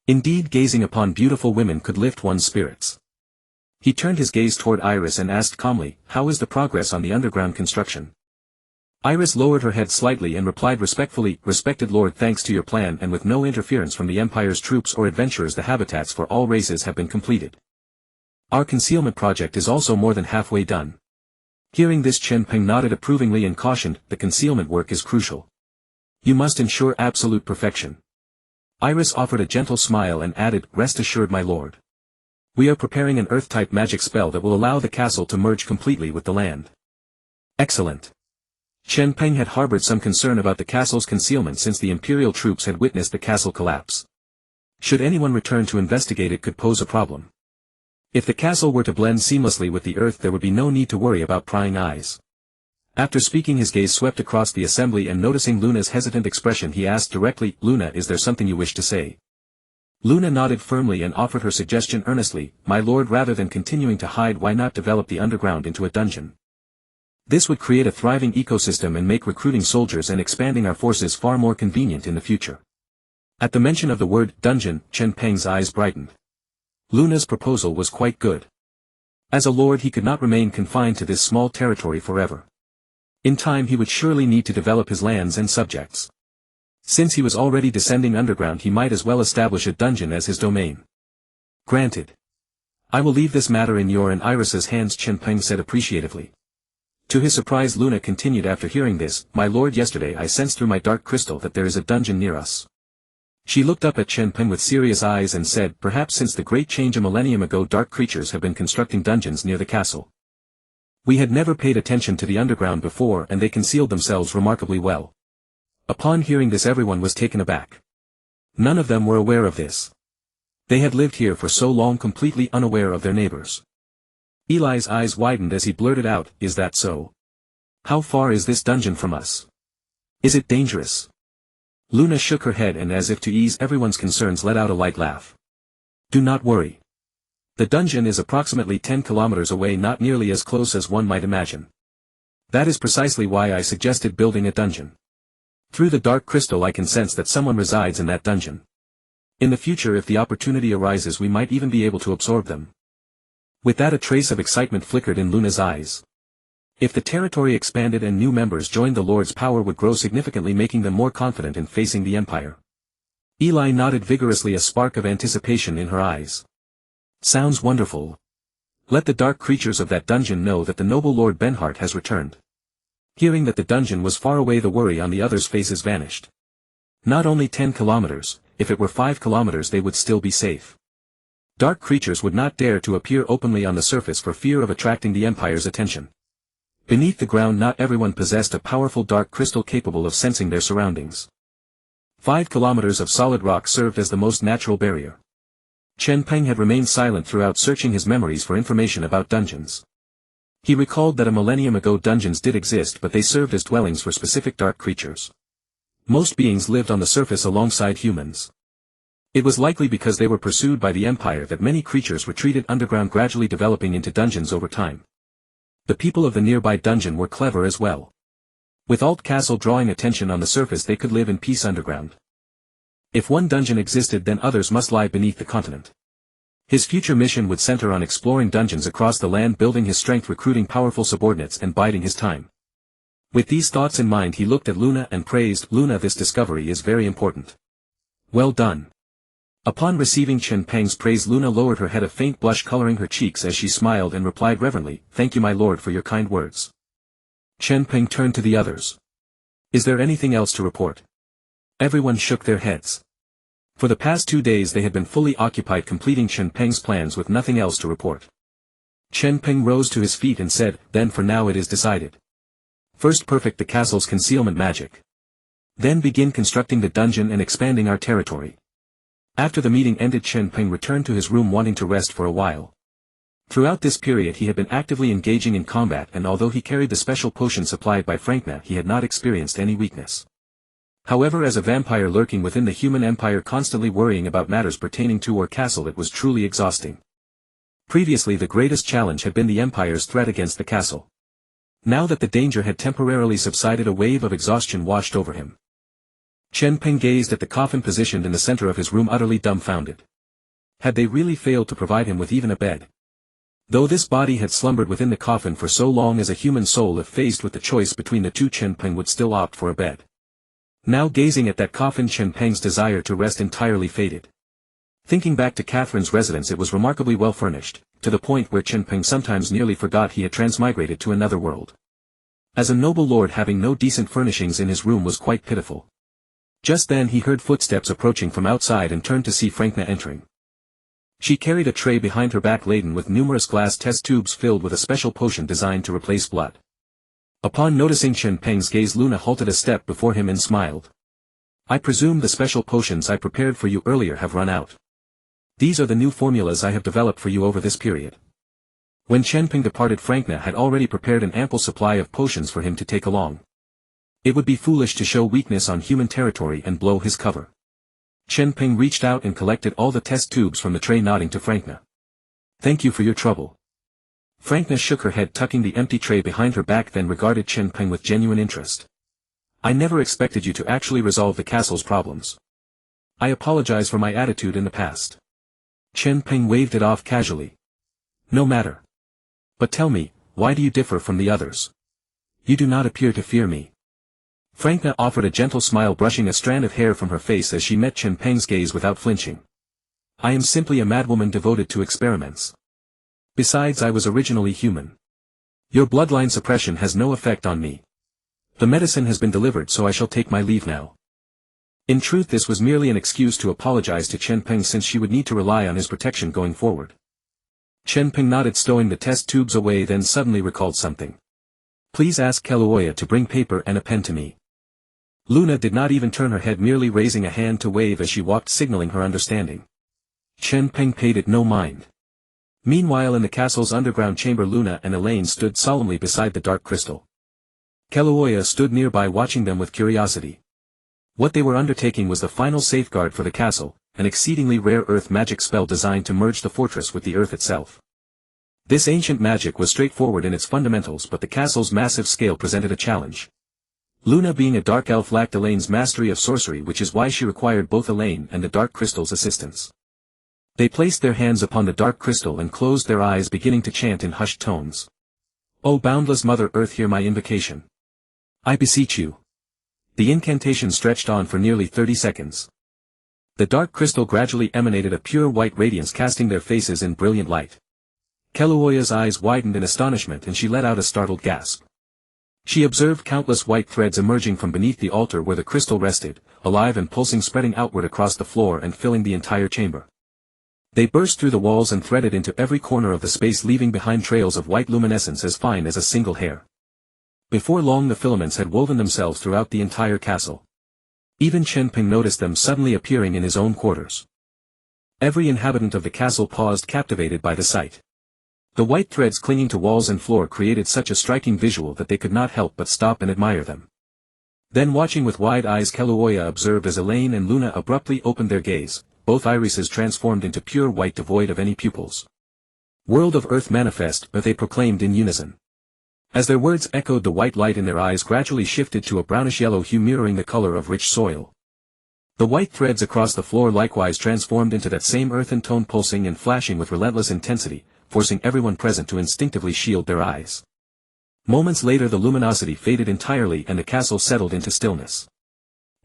Indeed, gazing upon beautiful women could lift one's spirits. He turned his gaze toward Iris and asked calmly, "How is the progress on the underground construction?" Iris lowered her head slightly and replied respectfully, "Respected Lord, thanks to your plan and with no interference from the Empire's troops or adventurers, the habitats for all races have been completed. Our concealment project is also more than halfway done." Hearing this, Chen Peng nodded approvingly and cautioned, "The concealment work is crucial. You must ensure absolute perfection." Iris offered a gentle smile and added, "Rest assured, my lord. We are preparing an earth-type magic spell that will allow the castle to merge completely with the land." Excellent. Chen Peng had harbored some concern about the castle's concealment since the Imperial troops had witnessed the castle collapse. Should anyone return to investigate, it could pose a problem. If the castle were to blend seamlessly with the earth, there would be no need to worry about prying eyes. After speaking, his gaze swept across the assembly, and noticing Luna's hesitant expression, he asked directly, "Luna, is there something you wish to say?" Luna nodded firmly and offered her suggestion earnestly, "My lord, rather than continuing to hide, why not develop the underground into a dungeon? This would create a thriving ecosystem and make recruiting soldiers and expanding our forces far more convenient in the future." At the mention of the word dungeon, Chen Peng's eyes brightened. Luna's proposal was quite good. As a lord, he could not remain confined to this small territory forever. In time he would surely need to develop his lands and subjects. Since he was already descending underground, he might as well establish a dungeon as his domain. "Granted. I will leave this matter in your and Iris's hands," Chen Peng said appreciatively. To his surprise, Luna continued after hearing this, "My lord, yesterday I sensed through my dark crystal that there is a dungeon near us." She looked up at Chen Peng with serious eyes and said, "Perhaps since the great change a millennium ago, dark creatures have been constructing dungeons near the castle. We had never paid attention to the underground before, and they concealed themselves remarkably well." Upon hearing this, everyone was taken aback. None of them were aware of this. They had lived here for so long, completely unaware of their neighbors. Eli's eyes widened as he blurted out, "Is that so? How far is this dungeon from us? Is it dangerous?" Luna shook her head and, as if to ease everyone's concerns, let out a light laugh. "Do not worry. The dungeon is approximately 10 kilometers away, not nearly as close as one might imagine. That is precisely why I suggested building a dungeon. Through the dark crystal I can sense that someone resides in that dungeon. In the future, if the opportunity arises, we might even be able to absorb them." With that, a trace of excitement flickered in Luna's eyes. If the territory expanded and new members joined, the Lord's power would grow significantly, making them more confident in facing the Empire. Eli nodded vigorously, a spark of anticipation in her eyes. "Sounds wonderful. Let the dark creatures of that dungeon know that the noble Lord Benhart has returned." Hearing that the dungeon was far away, the worry on the others' faces vanished. Not only 10 kilometers, if it were 5 kilometers they would still be safe. Dark creatures would not dare to appear openly on the surface for fear of attracting the Empire's attention. Beneath the ground, not everyone possessed a powerful dark crystal capable of sensing their surroundings. 5 kilometers of solid rock served as the most natural barrier. Chen Peng had remained silent throughout, searching his memories for information about dungeons. He recalled that a millennium ago dungeons did exist, but they served as dwellings for specific dark creatures. Most beings lived on the surface alongside humans. It was likely because they were pursued by the Empire that many creatures retreated underground, gradually developing into dungeons over time. The people of the nearby dungeon were clever as well. With Alt Castle drawing attention on the surface, they could live in peace underground. If one dungeon existed, then others must lie beneath the continent. His future mission would center on exploring dungeons across the land, building his strength, recruiting powerful subordinates, and biding his time. With these thoughts in mind, he looked at Luna and praised, "Luna, this discovery is very important. Well done." Upon receiving Chen Peng's praise, Luna lowered her head, a faint blush coloring her cheeks as she smiled and replied reverently, "Thank you, my lord, for your kind words." Chen Peng turned to the others. "Is there anything else to report?" Everyone shook their heads. For the past 2 days they had been fully occupied completing Chen Peng's plans with nothing else to report. Chen Peng rose to his feet and said, "Then for now it is decided. First perfect the castle's concealment magic. Then begin constructing the dungeon and expanding our territory." After the meeting ended, Chen Peng returned to his room wanting to rest for a while. Throughout this period he had been actively engaging in combat, and although he carried the special potion supplied by Frankna, he had not experienced any weakness. However, as a vampire lurking within the human empire, constantly worrying about matters pertaining to Orr Castle, it was truly exhausting. Previously the greatest challenge had been the Empire's threat against the castle. Now that the danger had temporarily subsided, a wave of exhaustion washed over him. Chen Peng gazed at the coffin positioned in the center of his room, utterly dumbfounded. Had they really failed to provide him with even a bed? Though this body had slumbered within the coffin for so long, as a human soul, if faced with the choice between the two, Chen Peng would still opt for a bed. Now gazing at that coffin, Chen Peng's desire to rest entirely faded. Thinking back to Catherine's residence, it was remarkably well furnished, to the point where Chen Peng sometimes nearly forgot he had transmigrated to another world. As a noble lord, having no decent furnishings in his room was quite pitiful. Just then he heard footsteps approaching from outside and turned to see Frankna entering. She carried a tray behind her back laden with numerous glass test tubes filled with a special potion designed to replace blood. Upon noticing Chen Peng's gaze, Luna halted a step before him and smiled. "I presume the special potions I prepared for you earlier have run out. These are the new formulas I have developed for you over this period." When Chen Peng departed, Frankna had already prepared an ample supply of potions for him to take along. It would be foolish to show weakness on human territory and blow his cover. Chen Peng reached out and collected all the test tubes from the tray, nodding to Frankna. "Thank you for your trouble." Frankna shook her head, tucking the empty tray behind her back, then regarded Chen Peng with genuine interest. "I never expected you to actually resolve the castle's problems. I apologize for my attitude in the past." Chen Peng waved it off casually. "No matter. But tell me, why do you differ from the others? You do not appear to fear me." Frankna offered a gentle smile, brushing a strand of hair from her face as she met Chen Peng's gaze without flinching. "I am simply a madwoman devoted to experiments. Besides, I was originally human. Your bloodline suppression has no effect on me. The medicine has been delivered, so I shall take my leave now." In truth, this was merely an excuse to apologize to Chen Peng, since she would need to rely on his protection going forward. Chen Peng nodded, stowing the test tubes away, then suddenly recalled something. "Please ask Kaluoya to bring paper and a pen to me." Luna did not even turn her head, merely raising a hand to wave as she walked, signaling her understanding. Chen Peng paid it no mind. Meanwhile, in the castle's underground chamber, Luna and Elaine stood solemnly beside the dark crystal. Kaluoya stood nearby, watching them with curiosity. What they were undertaking was the final safeguard for the castle, an exceedingly rare earth magic spell designed to merge the fortress with the earth itself. This ancient magic was straightforward in its fundamentals, but the castle's massive scale presented a challenge. Luna, being a dark elf, lacked Elaine's mastery of sorcery, which is why she required both Elaine and the dark crystal's assistance. They placed their hands upon the dark crystal and closed their eyes, beginning to chant in hushed tones. "O boundless Mother Earth, hear my invocation. I beseech you." The incantation stretched on for nearly 30 seconds. The dark crystal gradually emanated a pure white radiance, casting their faces in brilliant light. Kaluoya's eyes widened in astonishment, and she let out a startled gasp. She observed countless white threads emerging from beneath the altar where the crystal rested, alive and pulsing, spreading outward across the floor and filling the entire chamber. They burst through the walls and threaded into every corner of the space, leaving behind trails of white luminescence as fine as a single hair. Before long, the filaments had woven themselves throughout the entire castle. Even Chen Peng noticed them suddenly appearing in his own quarters. Every inhabitant of the castle paused, captivated by the sight. The white threads clinging to walls and floor created such a striking visual that they could not help but stop and admire them. Then, watching with wide eyes, Kaluoya observed as Elaine and Luna abruptly opened their gaze, both irises transformed into pure white, devoid of any pupils. "World of Earth, manifest," they proclaimed in unison. As their words echoed, the white light in their eyes gradually shifted to a brownish-yellow hue mirroring the color of rich soil. The white threads across the floor likewise transformed into that same earthen tone, pulsing and flashing with relentless intensity, forcing everyone present to instinctively shield their eyes. Moments later the luminosity faded entirely and the castle settled into stillness.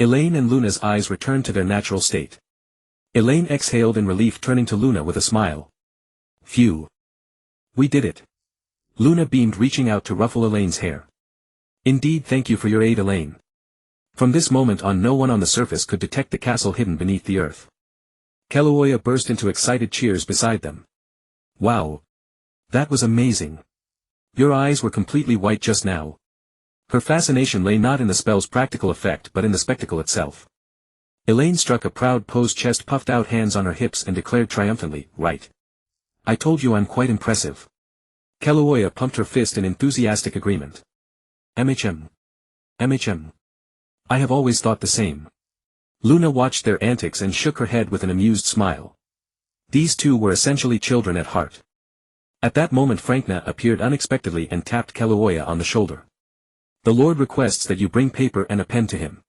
Elaine and Luna's eyes returned to their natural state. Elaine exhaled in relief, turning to Luna with a smile. "Phew. We did it." Luna beamed, reaching out to ruffle Elaine's hair. "Indeed, thank you for your aid, Elaine." From this moment on, no one on the surface could detect the castle hidden beneath the earth. Kaluoya burst into excited cheers beside them. "Wow. That was amazing. Your eyes were completely white just now." Her fascination lay not in the spell's practical effect but in the spectacle itself. Elaine struck a proud pose, chest puffed out, hands on her hips, and declared triumphantly, "Right. I told you I'm quite impressive." Kaluoya pumped her fist in enthusiastic agreement. "MHM. MHM. I have always thought the same." Luna watched their antics and shook her head with an amused smile. These two were essentially children at heart. At that moment Frankna appeared unexpectedly and tapped Kaluoya on the shoulder. "The Lord requests that you bring paper and a pen to him."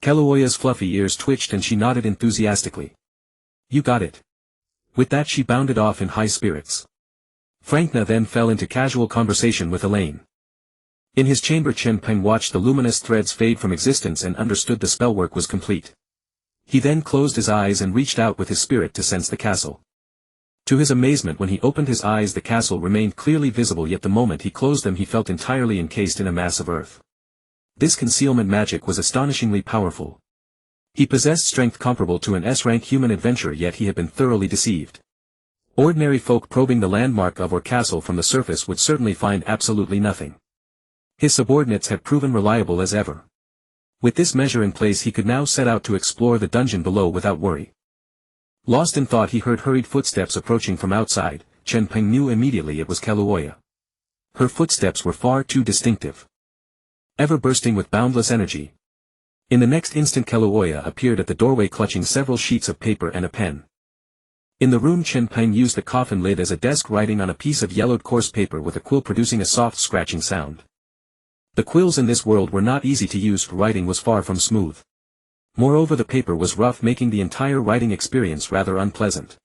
Kaluoya's fluffy ears twitched and she nodded enthusiastically. "You got it." With that she bounded off in high spirits. Frankna then fell into casual conversation with Elaine. In his chamber Chen Peng watched the luminous threads fade from existence and understood the spellwork was complete. He then closed his eyes and reached out with his spirit to sense the castle. To his amazement, when he opened his eyes the castle remained clearly visible, yet the moment he closed them he felt entirely encased in a mass of earth. This concealment magic was astonishingly powerful. He possessed strength comparable to an S-rank human adventurer, yet he had been thoroughly deceived. Ordinary folk probing the landmark of Orr Castle from the surface would certainly find absolutely nothing. His subordinates had proven reliable as ever. With this measure in place he could now set out to explore the dungeon below without worry. Lost in thought he heard hurried footsteps approaching from outside. Chen Peng knew immediately it was Kaluoya. Her footsteps were far too distinctive. Ever bursting with boundless energy. In the next instant Kaluoya appeared at the doorway clutching several sheets of paper and a pen. In the room Chen Peng used the coffin lid as a desk, writing on a piece of yellowed coarse paper with a quill producing a soft scratching sound. The quills in this world were not easy to use, writing was far from smooth. Moreover the paper was rough, making the entire writing experience rather unpleasant.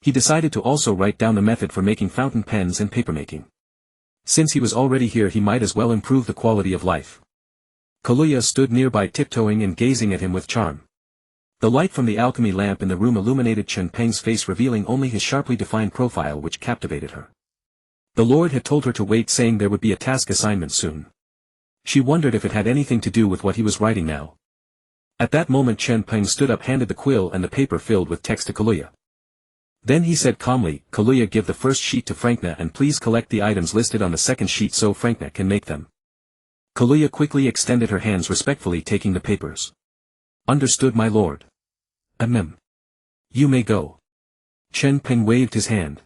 He decided to also write down the method for making fountain pens and papermaking. Since he was already here he might as well improve the quality of life. Kaluoya stood nearby tiptoeing and gazing at him with charm. The light from the alchemy lamp in the room illuminated Chen Peng's face, revealing only his sharply defined profile, which captivated her. The Lord had told her to wait, saying there would be a task assignment soon. She wondered if it had anything to do with what he was writing now. At that moment Chen Peng stood up, handed the quill and the paper filled with text to Kaluoya. Then he said calmly, "Kaluoya, give the first sheet to Frankna and please collect the items listed on the second sheet so Frankna can make them." Kaluoya quickly extended her hands, respectfully taking the papers. "Understood, my lord." "Ahem. You may go." Chen Peng waved his hand.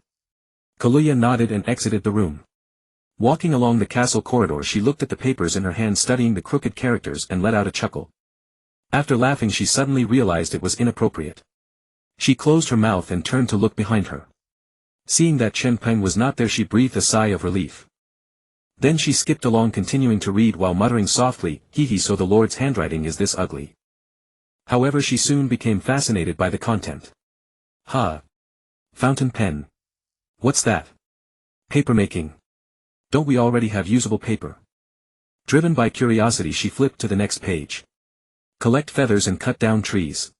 Kaluoya nodded and exited the room. Walking along the castle corridor she looked at the papers in her hand, studying the crooked characters, and let out a chuckle. After laughing she suddenly realized it was inappropriate. She closed her mouth and turned to look behind her. Seeing that Chen Peng was not there she breathed a sigh of relief. Then she skipped along, continuing to read while muttering softly, "Hee hee, so the Lord's handwriting is this ugly." However she soon became fascinated by the content. Fountain pen. What's that? Papermaking. Don't we already have usable paper? Driven by curiosity she flipped to the next page. Collect feathers and cut down trees.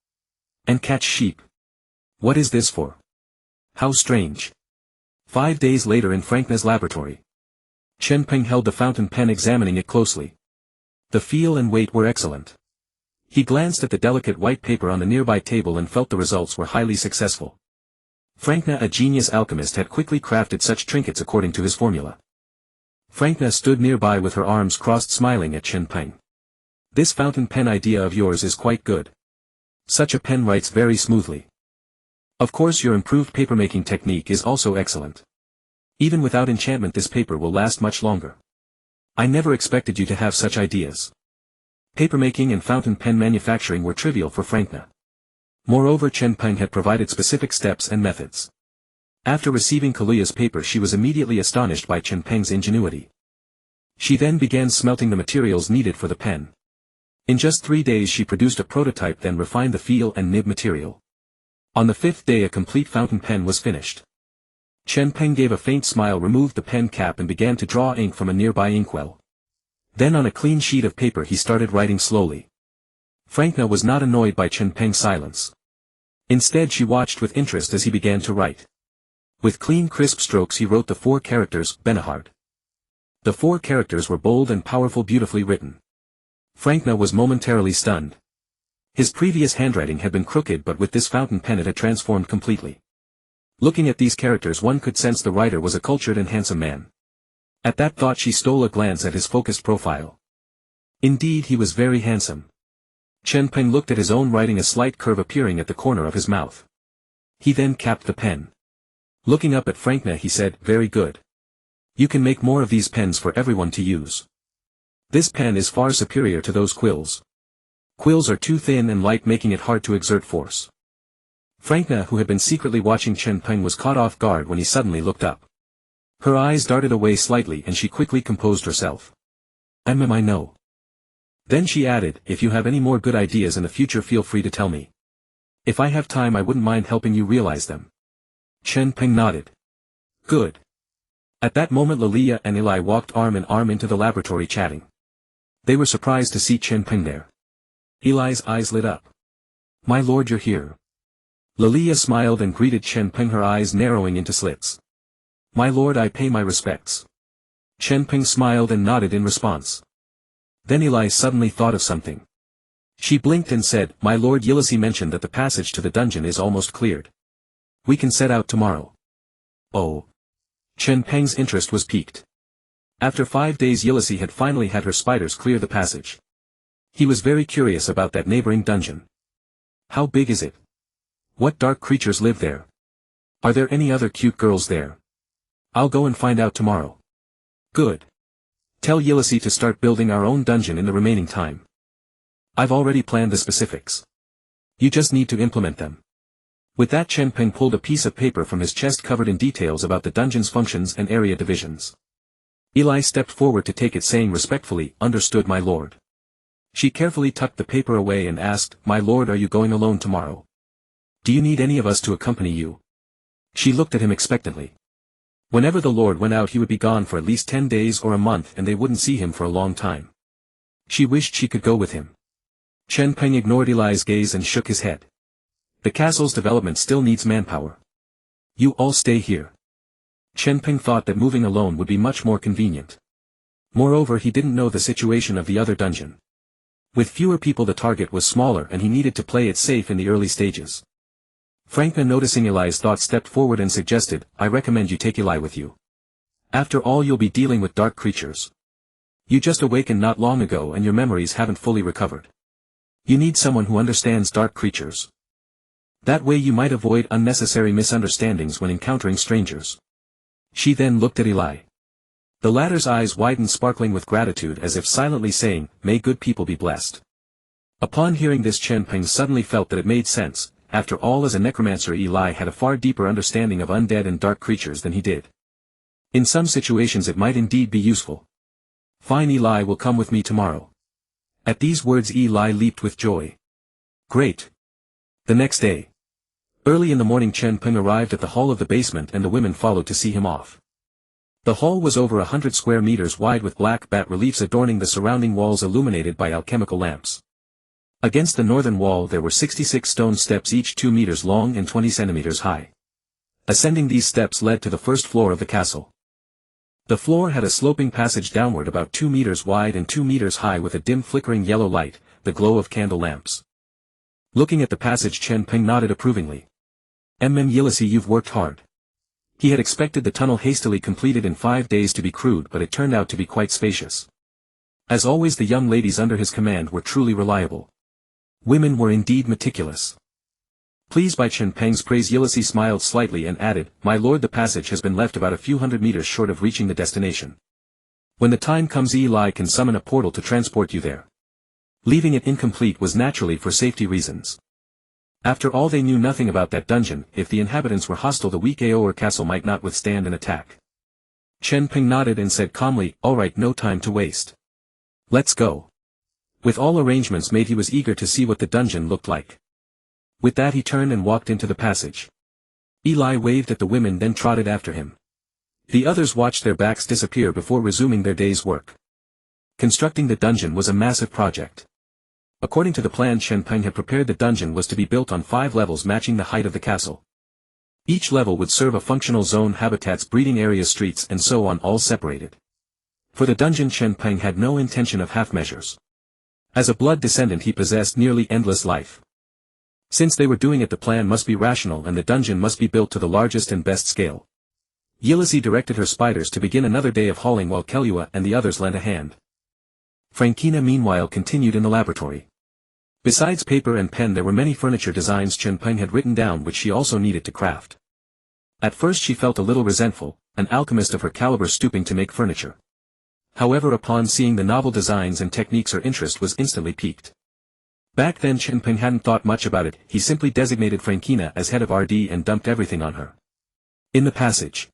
And catch sheep. What is this for? How strange. 5 days later in Frankna's laboratory. Chen Peng held the fountain pen, examining it closely. The feel and weight were excellent. He glanced at the delicate white paper on the nearby table and felt the results were highly successful. Frankna, a genius alchemist, had quickly crafted such trinkets according to his formula. Frankna stood nearby with her arms crossed, smiling at Chen Peng. "This fountain pen idea of yours is quite good. Such a pen writes very smoothly. Of course your improved papermaking technique is also excellent. Even without enchantment this paper will last much longer. I never expected you to have such ideas." Papermaking and fountain pen manufacturing were trivial for Frankna. Moreover Chen Peng had provided specific steps and methods. After receiving Kaluoya's paper she was immediately astonished by Chen Peng's ingenuity. She then began smelting the materials needed for the pen. In just 3 days she produced a prototype, then refined the feel and nib material. On the 5th day a complete fountain pen was finished. Chen Peng gave a faint smile, removed the pen cap and began to draw ink from a nearby inkwell. Then on a clean sheet of paper he started writing slowly. Frankna was not annoyed by Chen Peng's silence. Instead she watched with interest as he began to write. With clean crisp strokes he wrote the 4 characters, Benahard. The 4 characters were bold and powerful, beautifully written. Frankna was momentarily stunned. His previous handwriting had been crooked, but with this fountain pen it had transformed completely. Looking at these characters one could sense the writer was a cultured and handsome man. At that thought she stole a glance at his focused profile. Indeed he was very handsome. Chen Peng looked at his own writing, a slight curve appearing at the corner of his mouth. He then capped the pen. Looking up at Frankna he said, "Very good. You can make more of these pens for everyone to use. This pen is far superior to those quills. Quills are too thin and light, making it hard to exert force." Frankna, who had been secretly watching Chen Peng, was caught off guard when he suddenly looked up. Her eyes darted away slightly and she quickly composed herself. I know. Then she added, "If you have any more good ideas in the future feel free to tell me. If I have time I wouldn't mind helping you realize them." Chen Peng nodded. Good. At that moment Lilia and Eli walked arm in arm into the laboratory chatting. They were surprised to see Chen Peng there. Eli's eyes lit up. "My lord, you're here." Lilia smiled and greeted Chen Peng, her eyes narrowing into slits. "My lord, I pay my respects." Chen Peng smiled and nodded in response. Then Eli suddenly thought of something. She blinked and said, "My lord, Yilisi mentioned that the passage to the dungeon is almost cleared. We can set out tomorrow." Oh. Chen Peng's interest was piqued. After 5 days Yilisi had finally had her spiders clear the passage. He was very curious about that neighboring dungeon. How big is it? What dark creatures live there? Are there any other cute girls there? I'll go and find out tomorrow. Good. Tell Yilisi to start building our own dungeon in the remaining time. I've already planned the specifics. You just need to implement them. With that Chen Peng pulled a piece of paper from his chest covered in details about the dungeon's functions and area divisions. Eli stepped forward to take it, saying respectfully, "Understood, my lord." She carefully tucked the paper away and asked, "My lord, are you going alone tomorrow? Do you need any of us to accompany you?" She looked at him expectantly. Whenever the lord went out he would be gone for at least 10 days or a month and they wouldn't see him for a long time. She wished she could go with him. Chen Peng ignored Eli's gaze and shook his head. The castle's development still needs manpower. You all stay here. Chen Peng thought that moving alone would be much more convenient. Moreover, he didn't know the situation of the other dungeon. With fewer people the target was smaller and he needed to play it safe in the early stages. Frankna, noticing Eli's thoughts, stepped forward and suggested, "I recommend you take Eli with you. After all, you'll be dealing with dark creatures. You just awakened not long ago and your memories haven't fully recovered. You need someone who understands dark creatures. That way you might avoid unnecessary misunderstandings when encountering strangers." She then looked at Eli. The latter's eyes widened, sparkling with gratitude, as if silently saying, "May good people be blessed." Upon hearing this, Chen Peng suddenly felt that it made sense. After all, as a necromancer Eli had a far deeper understanding of undead and dark creatures than he did. In some situations it might indeed be useful. "Fine, Eli will come with me tomorrow." At these words Eli leaped with joy. Great. The next day. Early in the morning Chen Peng arrived at the hall of the basement and the women followed to see him off. The hall was over 100 square meters wide, with black bas-reliefs adorning the surrounding walls illuminated by alchemical lamps. Against the northern wall there were 66 stone steps, each 2 meters long and 20 centimeters high. Ascending these steps led to the first floor of the castle. The floor had a sloping passage downward about 2 meters wide and 2 meters high, with a dim flickering yellow light, the glow of candle lamps. Looking at the passage, Chen Peng nodded approvingly. Yilisi, you've worked hard. He had expected the tunnel hastily completed in 5 days to be crude, but it turned out to be quite spacious. As always, the young ladies under his command were truly reliable. Women were indeed meticulous. Pleased by Chen Peng's praise, Yilisi smiled slightly and added, "My lord, the passage has been left about a few hundred meters short of reaching the destination. When the time comes Eli can summon a portal to transport you there." Leaving it incomplete was naturally for safety reasons. After all, they knew nothing about that dungeon. If the inhabitants were hostile, the weak Aoer castle might not withstand an attack. Chen Peng nodded and said calmly, all right, no time to waste. Let's go. With all arrangements made, he was eager to see what the dungeon looked like. With that he turned and walked into the passage. Eli waved at the women, then trotted after him. The others watched their backs disappear before resuming their day's work. Constructing the dungeon was a massive project. According to the plan Chen Peng had prepared, the dungeon was to be built on 5 levels matching the height of the castle. Each level would serve a functional zone, habitats, breeding areas, streets, and so on, all separated. For the dungeon Chen Peng had no intention of half measures. As a blood descendant he possessed nearly endless life. Since they were doing it, the plan must be rational and the dungeon must be built to the largest and best scale. Yilisi directed her spiders to begin another day of hauling while Kelua and the others lent a hand. Frankina meanwhile continued in the laboratory. Besides paper and pen there were many furniture designs Chen Peng had written down which she also needed to craft. At first she felt a little resentful, an alchemist of her caliber stooping to make furniture. However, upon seeing the novel designs and techniques her interest was instantly piqued. Back then Chen Peng hadn't thought much about it, he simply designated Frankina as head of RD and dumped everything on her. In the passage,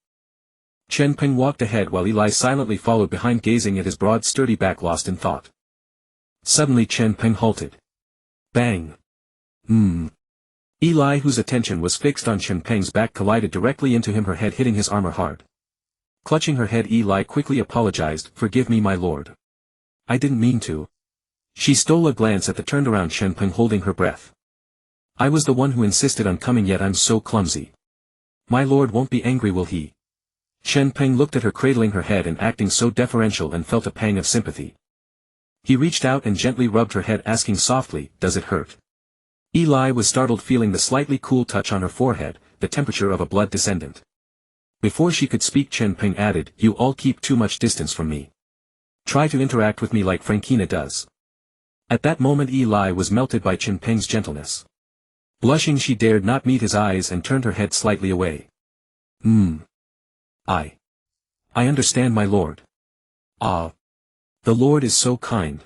Chen Peng walked ahead while Eli silently followed behind, gazing at his broad sturdy back, lost in thought. Suddenly Chen Peng halted. Bang! Eli, whose attention was fixed on Chen Peng's back, collided directly into him, her head hitting his armor hard. Clutching her head, Eli quickly apologized, "Forgive me, my lord. I didn't mean to." She stole a glance at the turned around Chen Peng, holding her breath. "I was the one who insisted on coming, yet I'm so clumsy. My lord won't be angry, will he?" Chen Peng looked at her, cradling her head and acting so deferential, and felt a pang of sympathy. He reached out and gently rubbed her head, asking softly, "Does it hurt?" Eli was startled, feeling the slightly cool touch on her forehead, the temperature of a blood descendant. Before she could speak, Chen Peng added, "You all keep too much distance from me. Try to interact with me like Frankina does." At that moment Eli was melted by Chen Peng's gentleness. Blushing, she dared not meet his eyes and turned her head slightly away. I understand, my lord. Ah. The lord is so kind.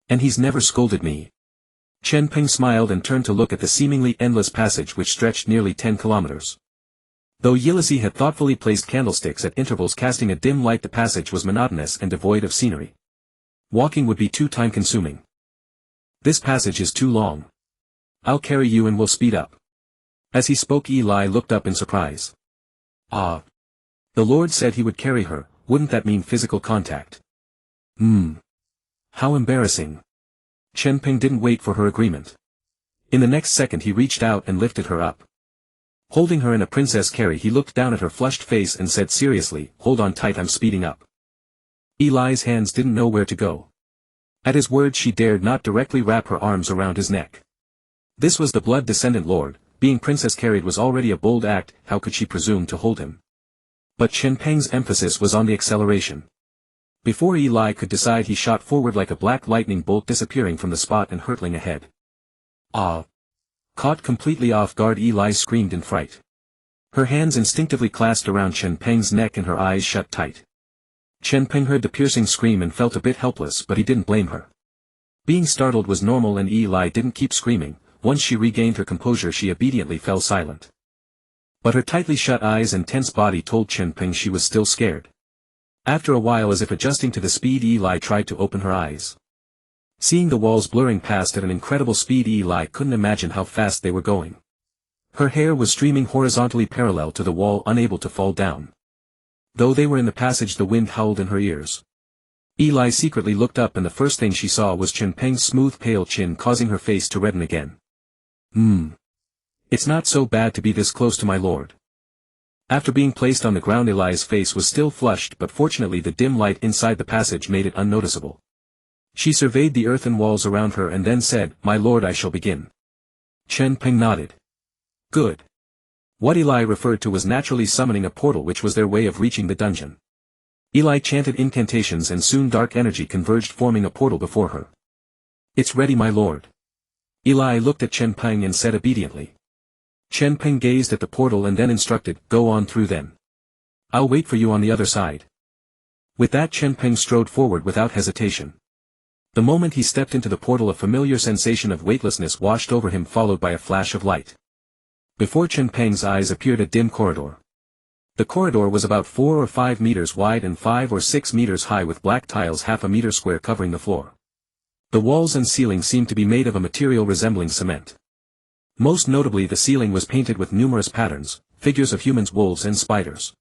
And he's never scolded me." Chen Peng smiled and turned to look at the seemingly endless passage which stretched nearly 10 kilometers. Though Yilisi had thoughtfully placed candlesticks at intervals casting a dim light, the passage was monotonous and devoid of scenery. Walking would be too time-consuming. "This passage is too long. I'll carry you and we'll speed up." As he spoke, Eli looked up in surprise. "Ah. The lord said he would carry her, wouldn't that mean physical contact?" How embarrassing." Chen Peng didn't wait for her agreement. In the next second he reached out and lifted her up. Holding her in a princess carry, he looked down at her flushed face and said seriously, "Hold on tight, I'm speeding up." Eli's hands didn't know where to go. At his words she dared not directly wrap her arms around his neck. This was the blood descendant lord, being princess carried was already a bold act, how could she presume to hold him? But Chen Peng's emphasis was on the acceleration. Before Eli could decide, he shot forward like a black lightning bolt, disappearing from the spot and hurtling ahead. "Ah!" Caught completely off guard, Eli screamed in fright. Her hands instinctively clasped around Chen Peng's neck and her eyes shut tight. Chen Peng heard the piercing scream and felt a bit helpless, but he didn't blame her. Being startled was normal and Eli didn't keep screaming. Once she regained her composure she obediently fell silent. But her tightly shut eyes and tense body told Chen Peng she was still scared. After a while, as if adjusting to the speed, Eli tried to open her eyes. Seeing the walls blurring past at an incredible speed, Eli couldn't imagine how fast they were going. Her hair was streaming horizontally parallel to the wall, unable to fall down. Though they were in the passage, the wind howled in her ears. Eli secretly looked up and the first thing she saw was Chen Peng's smooth pale chin, causing her face to redden again. It's not so bad to be this close to my lord." After being placed on the ground, Eli's face was still flushed, but fortunately the dim light inside the passage made it unnoticeable. She surveyed the earthen walls around her and then said, "My lord, I shall begin." Chen Peng nodded. "Good." What Eli referred to was naturally summoning a portal, which was their way of reaching the dungeon. Eli chanted incantations and soon dark energy converged, forming a portal before her. "It's ready, my lord." Eli looked at Chen Peng and said obediently. Chen Peng gazed at the portal and then instructed, "Go on through then. I'll wait for you on the other side." With that Chen Peng strode forward without hesitation. The moment he stepped into the portal, a familiar sensation of weightlessness washed over him, followed by a flash of light. Before Chen Peng's eyes appeared a dim corridor. The corridor was about 4 or 5 meters wide and 5 or 6 meters high with black tiles half a meter square covering the floor. The walls and ceiling seemed to be made of a material resembling cement. Most notably the ceiling was painted with numerous patterns, figures of humans, wolves and spiders.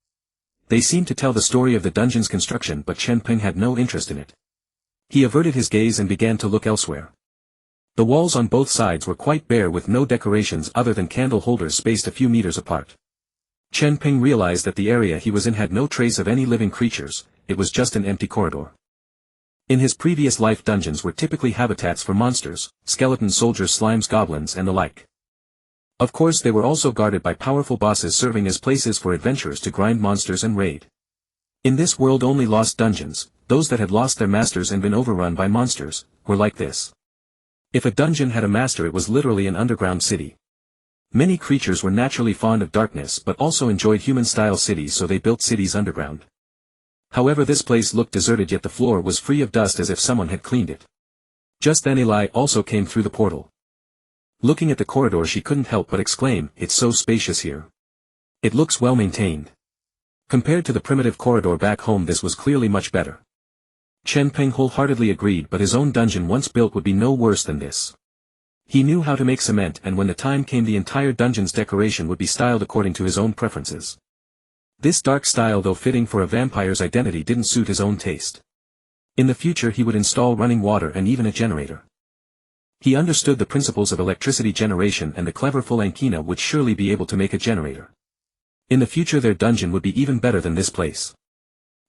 They seemed to tell the story of the dungeon's construction, but Chen Peng had no interest in it. He averted his gaze and began to look elsewhere. The walls on both sides were quite bare with no decorations other than candle holders spaced a few meters apart. Chen Peng realized that the area he was in had no trace of any living creatures, it was just an empty corridor. In his previous life, dungeons were typically habitats for monsters, skeletons, soldiers, slimes, goblins and the like. Of course they were also guarded by powerful bosses serving as places for adventurers to grind monsters and raid. In this world only lost dungeons, those that had lost their masters and been overrun by monsters, were like this. If a dungeon had a master, it was literally an underground city. Many creatures were naturally fond of darkness but also enjoyed human-style cities, so they built cities underground. However, this place looked deserted, yet the floor was free of dust as if someone had cleaned it. Just then Eli also came through the portal. Looking at the corridor, she couldn't help but exclaim, "It's so spacious here. It looks well maintained." Compared to the primitive corridor back home, this was clearly much better. Chen Peng wholeheartedly agreed, but his own dungeon once built would be no worse than this. He knew how to make cement, and when the time came the entire dungeon's decoration would be styled according to his own preferences. This dark style, though fitting for a vampire's identity, didn't suit his own taste. In the future he would install running water and even a generator. He understood the principles of electricity generation, and the clever Fulankina would surely be able to make a generator. In the future their dungeon would be even better than this place.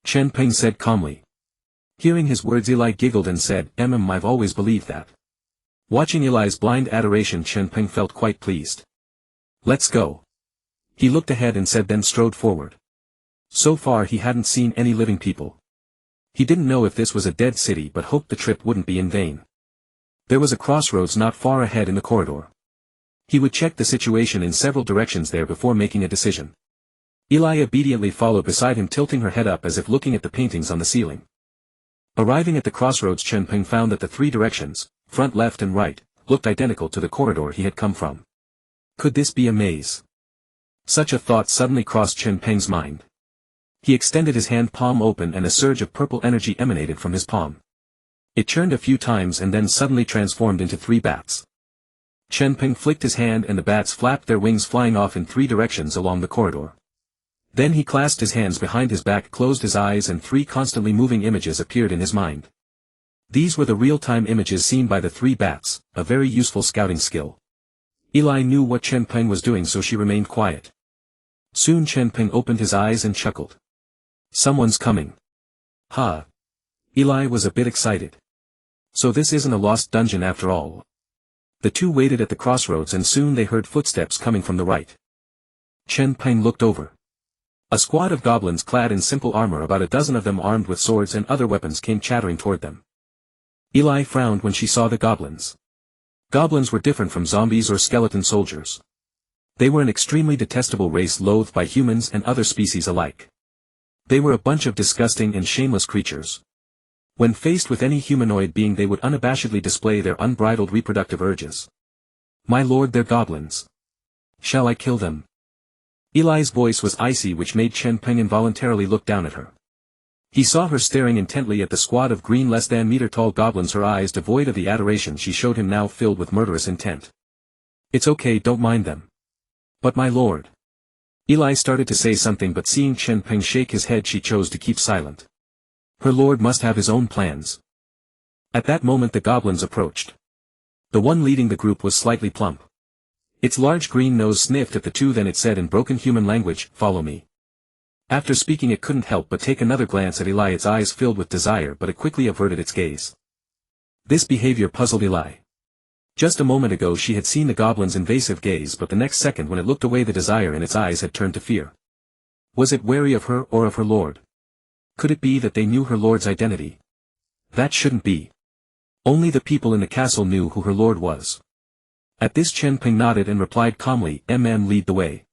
Chen Peng said calmly. Hearing his words, Eli giggled and said, I've always believed that." Watching Eli's blind adoration, Chen Peng felt quite pleased. "Let's go." He looked ahead and said, then strode forward. So far he hadn't seen any living people. He didn't know if this was a dead city, but hoped the trip wouldn't be in vain. There was a crossroads not far ahead in the corridor. He would check the situation in several directions there before making a decision. Eli obediently followed beside him, tilting her head up as if looking at the paintings on the ceiling. Arriving at the crossroads, Chen Peng found that the three directions, front, left and right, looked identical to the corridor he had come from. Could this be a maze? Such a thought suddenly crossed Chen Peng's mind. He extended his hand, palm open, and a surge of purple energy emanated from his palm. It churned a few times and then suddenly transformed into 3 bats. Chen Peng flicked his hand and the bats flapped their wings, flying off in 3 directions along the corridor. Then he clasped his hands behind his back, closed his eyes, and 3 constantly moving images appeared in his mind. These were the real-time images seen by the 3 bats, a very useful scouting skill. Eli knew what Chen Peng was doing, so she remained quiet. Soon Chen Peng opened his eyes and chuckled. "Someone's coming." "Ha!" Eli was a bit excited. So this isn't a lost dungeon after all. The two waited at the crossroads and soon they heard footsteps coming from the right. Chen Peng looked over. A squad of goblins clad in simple armor, about a dozen of them armed with swords and other weapons, came chattering toward them. Eli frowned when she saw the goblins. Goblins were different from zombies or skeleton soldiers. They were an extremely detestable race, loathed by humans and other species alike. They were a bunch of disgusting and shameless creatures. When faced with any humanoid being, they would unabashedly display their unbridled reproductive urges. "My lord, they're goblins. Shall I kill them?" Eli's voice was icy, which made Chen Peng involuntarily look down at her. He saw her staring intently at the squad of green, less than meter-tall goblins, her eyes devoid of the adoration she showed him, now filled with murderous intent. "It's okay, don't mind them." "But my lord." Eli started to say something, but seeing Chen Peng shake his head, she chose to keep silent. Her lord must have his own plans. At that moment the goblins approached. The one leading the group was slightly plump. Its large green nose sniffed at the two, then it said in broken human language, "Follow me." After speaking, it couldn't help but take another glance at Eli, its eyes filled with desire, but it quickly averted its gaze. This behavior puzzled Eli. Just a moment ago she had seen the goblin's invasive gaze, but the next second when it looked away the desire in its eyes had turned to fear. Was it wary of her or of her lord? Could it be that they knew her lord's identity? That shouldn't be. Only the people in the castle knew who her lord was. At this Chen Peng nodded and replied calmly, "Lead the way."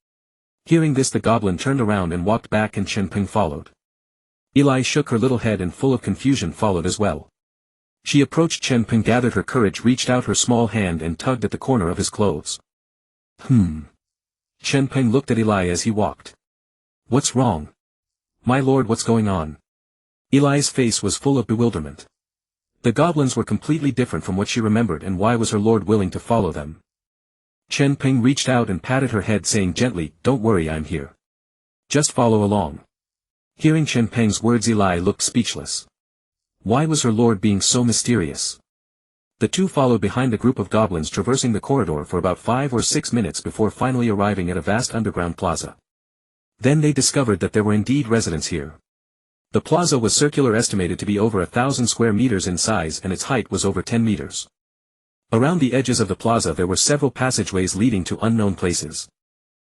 Hearing this, the goblin turned around and walked back, and Chen Peng followed. Eli shook her little head and full of confusion followed as well. She approached Chen Peng, gathered her courage, reached out her small hand and tugged at the corner of his clothes. Chen Peng looked at Eli as he walked. What's wrong? My lord, what's going on? Eli's face was full of bewilderment. The goblins were completely different from what she remembered, and why was her lord willing to follow them? Chen Peng reached out and patted her head, saying gently, "Don't worry, I'm here. Just follow along." Hearing Chen Peng's words, Eli looked speechless. Why was her lord being so mysterious? The two followed behind a group of goblins, traversing the corridor for about 5 or 6 minutes before finally arriving at a vast underground plaza. Then they discovered that there were indeed residents here. The plaza was circular, estimated to be over 1,000 square meters in size, and its height was over 10 meters. Around the edges of the plaza there were several passageways leading to unknown places.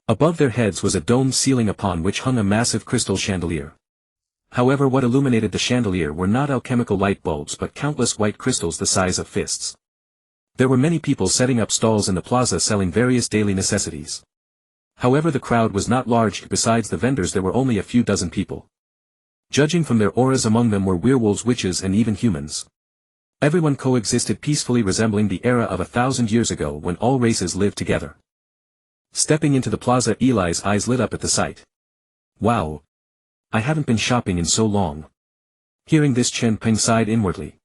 Above their heads was a domed ceiling upon which hung a massive crystal chandelier. However, what illuminated the chandelier were not alchemical light bulbs but countless white crystals the size of fists. There were many people setting up stalls in the plaza selling various daily necessities. However, the crowd was not large. Besides the vendors, there were only a few dozen people. Judging from their auras, among them were werewolves, witches, and even humans. Everyone coexisted peacefully, resembling the era of 1,000 years ago when all races lived together. Stepping into the plaza, Eli's eyes lit up at the sight. Wow! I haven't been shopping in so long. Hearing this, Chen Peng sighed inwardly.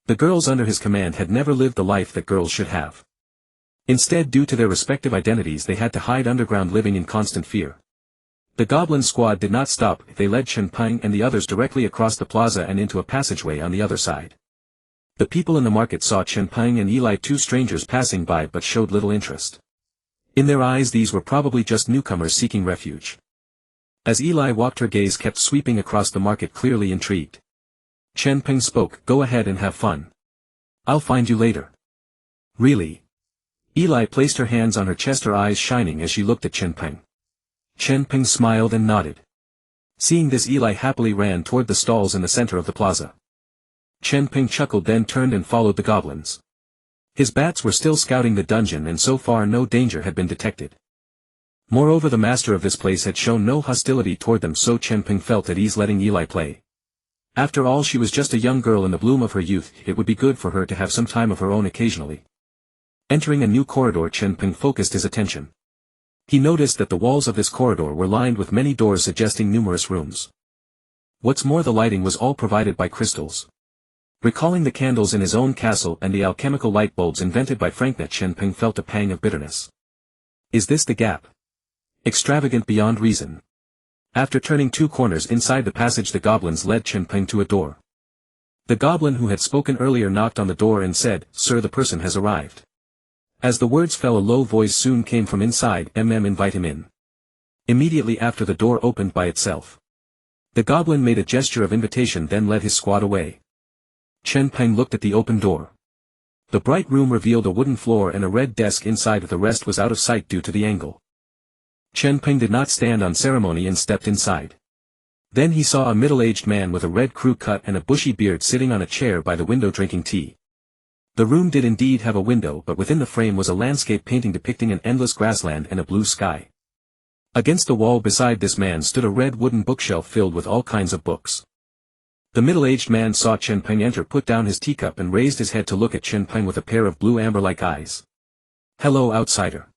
The girls under his command had never lived the life that girls should have. Instead, due to their respective identities, they had to hide underground, living in constant fear. The goblin squad did not stop. They led Chen Peng and the others directly across the plaza and into a passageway on the other side. The people in the market saw Chen Peng and Eli, two strangers passing by, but showed little interest. In their eyes, these were probably just newcomers seeking refuge. As Eli walked, her gaze kept sweeping across the market, clearly intrigued. Chen Peng spoke, "Go ahead and have fun. I'll find you later." Really? Eli placed her hands on her chest, her eyes shining as she looked at Chen Peng. Chen Peng smiled and nodded. Seeing this, Eli happily ran toward the stalls in the center of the plaza. Chen Peng chuckled, then turned and followed the goblins. His bats were still scouting the dungeon, and so far no danger had been detected. Moreover, the master of this place had shown no hostility toward them, so Chen Peng felt at ease letting Eli play. After all, she was just a young girl in the bloom of her youth. It would be good for her to have some time of her own occasionally. Entering a new corridor, Chen Peng focused his attention. He noticed that the walls of this corridor were lined with many doors, suggesting numerous rooms. What's more, the lighting was all provided by crystals. Recalling the candles in his own castle and the alchemical light bulbs invented by Franknet, Chen Peng felt a pang of bitterness. Is this the gap? Extravagant beyond reason. After turning 2 corners inside the passage, the goblins led Chen Peng to a door. The goblin who had spoken earlier knocked on the door and said, "Sir, the person has arrived." As the words fell, a low voice soon came from inside, "Invite him in." Immediately after, the door opened by itself. The goblin made a gesture of invitation, then led his squad away. Chen Peng looked at the open door. The bright room revealed a wooden floor and a red desk inside. The rest was out of sight due to the angle. Chen Peng did not stand on ceremony and stepped inside. Then he saw a middle-aged man with a red crew cut and a bushy beard sitting on a chair by the window drinking tea. The room did indeed have a window, but within the frame was a landscape painting depicting an endless grassland and a blue sky. Against the wall beside this man stood a red wooden bookshelf filled with all kinds of books. The middle-aged man saw Chen Peng enter, put down his teacup and raised his head to look at Chen Peng with a pair of blue amber-like eyes. "Hello, outsider."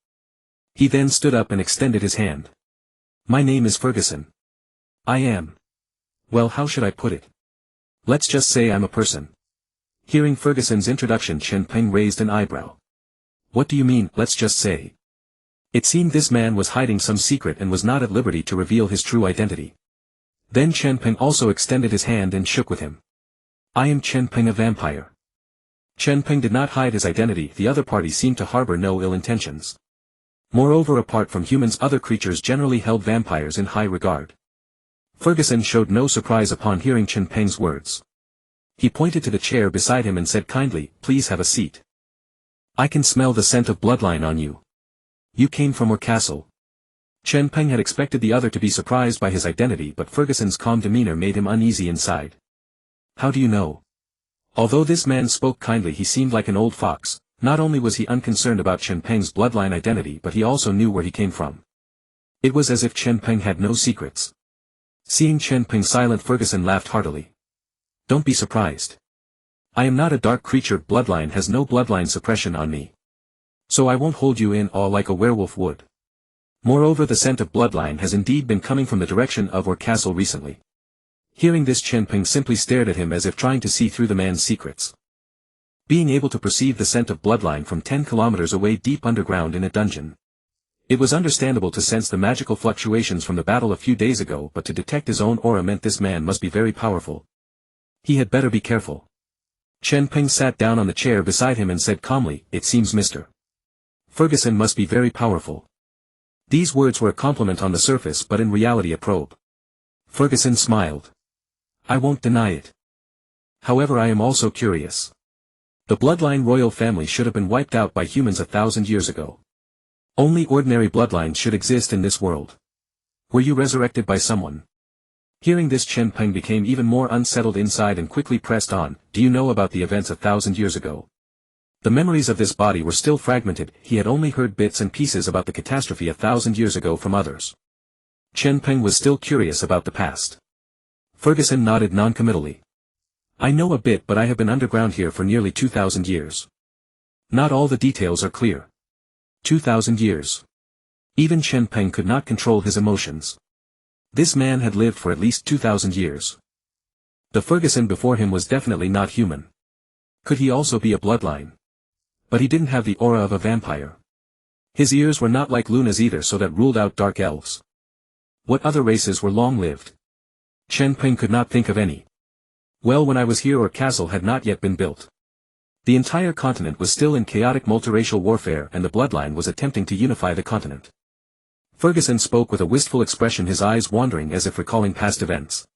He then stood up and extended his hand. "My name is Ferguson. I am. Well, how should I put it? Let's just say I'm a person." Hearing Ferguson's introduction, Chen Peng raised an eyebrow. "What do you mean, let's just say?" It seemed this man was hiding some secret and was not at liberty to reveal his true identity. Then Chen Peng also extended his hand and shook with him. "I am Chen Peng, a vampire." Chen Peng did not hide his identity. The other party seemed to harbor no ill intentions. Moreover, apart from humans, other creatures generally held vampires in high regard. Ferguson showed no surprise upon hearing Chen Peng's words. He pointed to the chair beside him and said kindly, "Please have a seat. I can smell the scent of bloodline on you. You came from our castle." Chen Peng had expected the other to be surprised by his identity, but Ferguson's calm demeanor made him uneasy inside. "How do you know?" Although this man spoke kindly, he seemed like an old fox. Not only was he unconcerned about Chen Peng's bloodline identity, but he also knew where he came from. It was as if Chen Peng had no secrets. Seeing Chen Peng silent, Ferguson laughed heartily. "Don't be surprised. I am not a dark creature. Bloodline has no bloodline suppression on me. So I won't hold you in awe like a werewolf would." Moreover, the scent of bloodline has indeed been coming from the direction of Orr Castle recently. Hearing this, Chen Peng simply stared at him as if trying to see through the man's secrets. Being able to perceive the scent of bloodline from 10 kilometers away deep underground in a dungeon. It was understandable to sense the magical fluctuations from the battle a few days ago, but to detect his own aura meant this man must be very powerful. He had better be careful. Chen Peng sat down on the chair beside him and said calmly, "It seems Mr. Ferguson must be very powerful." These words were a compliment on the surface but in reality a probe. Ferguson smiled. "I won't deny it. However, I am also curious. The bloodline royal family should have been wiped out by humans 1,000 years ago. Only ordinary bloodlines should exist in this world. Were you resurrected by someone?" Hearing this, Chen Peng became even more unsettled inside and quickly pressed on, "Do you know about the events 1,000 years ago?" The memories of this body were still fragmented, he had only heard bits and pieces about the catastrophe 1,000 years ago from others. Chen Peng was still curious about the past. Ferguson nodded noncommittally. "I know a bit, but I have been underground here for nearly 2,000 years. Not all the details are clear." 2,000 years. Even Chen Peng could not control his emotions. This man had lived for at least 2,000 years. The Ferguson before him was definitely not human. Could he also be a bloodline? But he didn't have the aura of a vampire. His ears were not like Luna's either, so that ruled out dark elves. What other races were long-lived? Chen Peng could not think of any. Well, when I was here, Orr Castle had not yet been built. The entire continent was still in chaotic multiracial warfare and the bloodline was attempting to unify the continent. Ferguson spoke with a wistful expression, his eyes wandering as if recalling past events.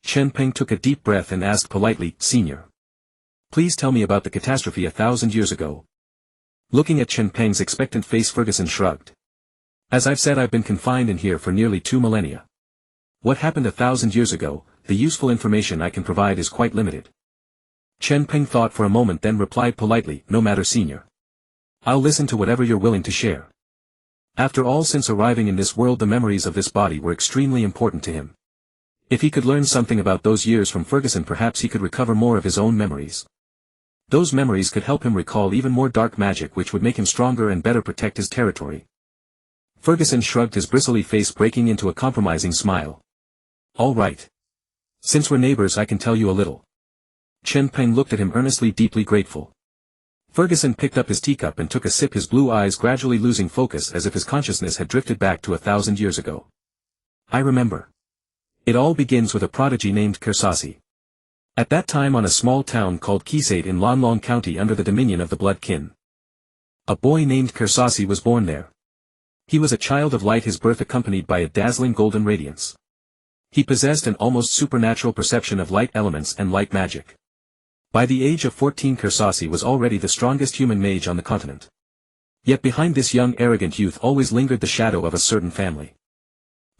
Chen Peng took a deep breath and asked politely, "Senior, please tell me about the catastrophe 1,000 years ago." Looking at Chen Peng's expectant face, Ferguson shrugged. "As I've said, I've been confined in here for nearly 2 millennia. What happened 1,000 years ago, the useful information I can provide is quite limited." Chen Peng thought for a moment, then replied politely, "No matter, Senior. I'll listen to whatever you're willing to share." After all, since arriving in this world, the memories of this body were extremely important to him. If he could learn something about those years from Ferguson, perhaps he could recover more of his own memories. Those memories could help him recall even more dark magic, which would make him stronger and better protect his territory. Ferguson shrugged, his bristly face breaking into a compromising smile. "All right. Since we're neighbors, I can tell you a little." Chen Peng looked at him earnestly, deeply grateful. Ferguson picked up his teacup and took a sip, his blue eyes gradually losing focus as if his consciousness had drifted back to 1,000 years ago. "I remember. It all begins with a prodigy named Kersasi. At that time, on a small town called Kisade in Lanlong County under the dominion of the Blood Kin. A boy named Kersasi was born there. He was a child of light, his birth accompanied by a dazzling golden radiance. He possessed an almost supernatural perception of light elements and light magic. By the age of 14, Kersasi was already the strongest human mage on the continent. Yet behind this young arrogant youth always lingered the shadow of a certain family.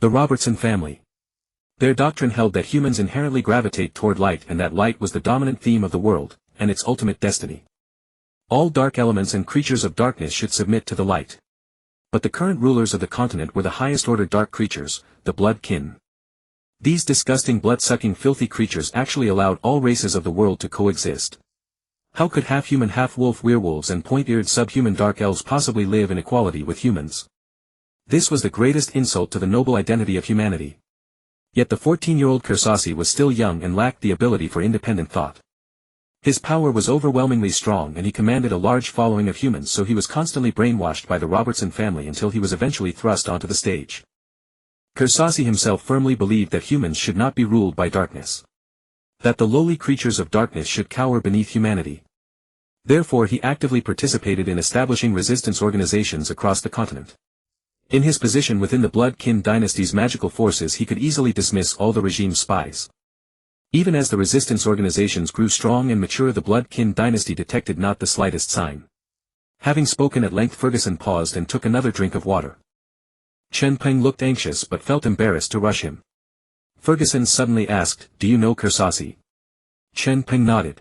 The Robertson family. Their doctrine held that humans inherently gravitate toward light and that light was the dominant theme of the world, and its ultimate destiny. All dark elements and creatures of darkness should submit to the light. But the current rulers of the continent were the highest order dark creatures, the Blood Kin. These disgusting blood-sucking filthy creatures actually allowed all races of the world to coexist. How could half-human half-wolf werewolves and point-eared subhuman dark elves possibly live in equality with humans? This was the greatest insult to the noble identity of humanity. Yet the 14-year-old Kersasi was still young and lacked the ability for independent thought. His power was overwhelmingly strong and he commanded a large following of humans, so he was constantly brainwashed by the Robertson family until he was eventually thrust onto the stage. Kersasi himself firmly believed that humans should not be ruled by darkness. That the lowly creatures of darkness should cower beneath humanity. Therefore he actively participated in establishing resistance organizations across the continent. In his position within the Blood Kin dynasty's magical forces, he could easily dismiss all the regime's spies. Even as the resistance organizations grew strong and mature, the Blood Kin dynasty detected not the slightest sign. Having spoken at length, Ferguson paused and took another drink of water. Chen Peng looked anxious but felt embarrassed to rush him. Ferguson suddenly asked, "Do you know Kersasi?" Chen Peng nodded.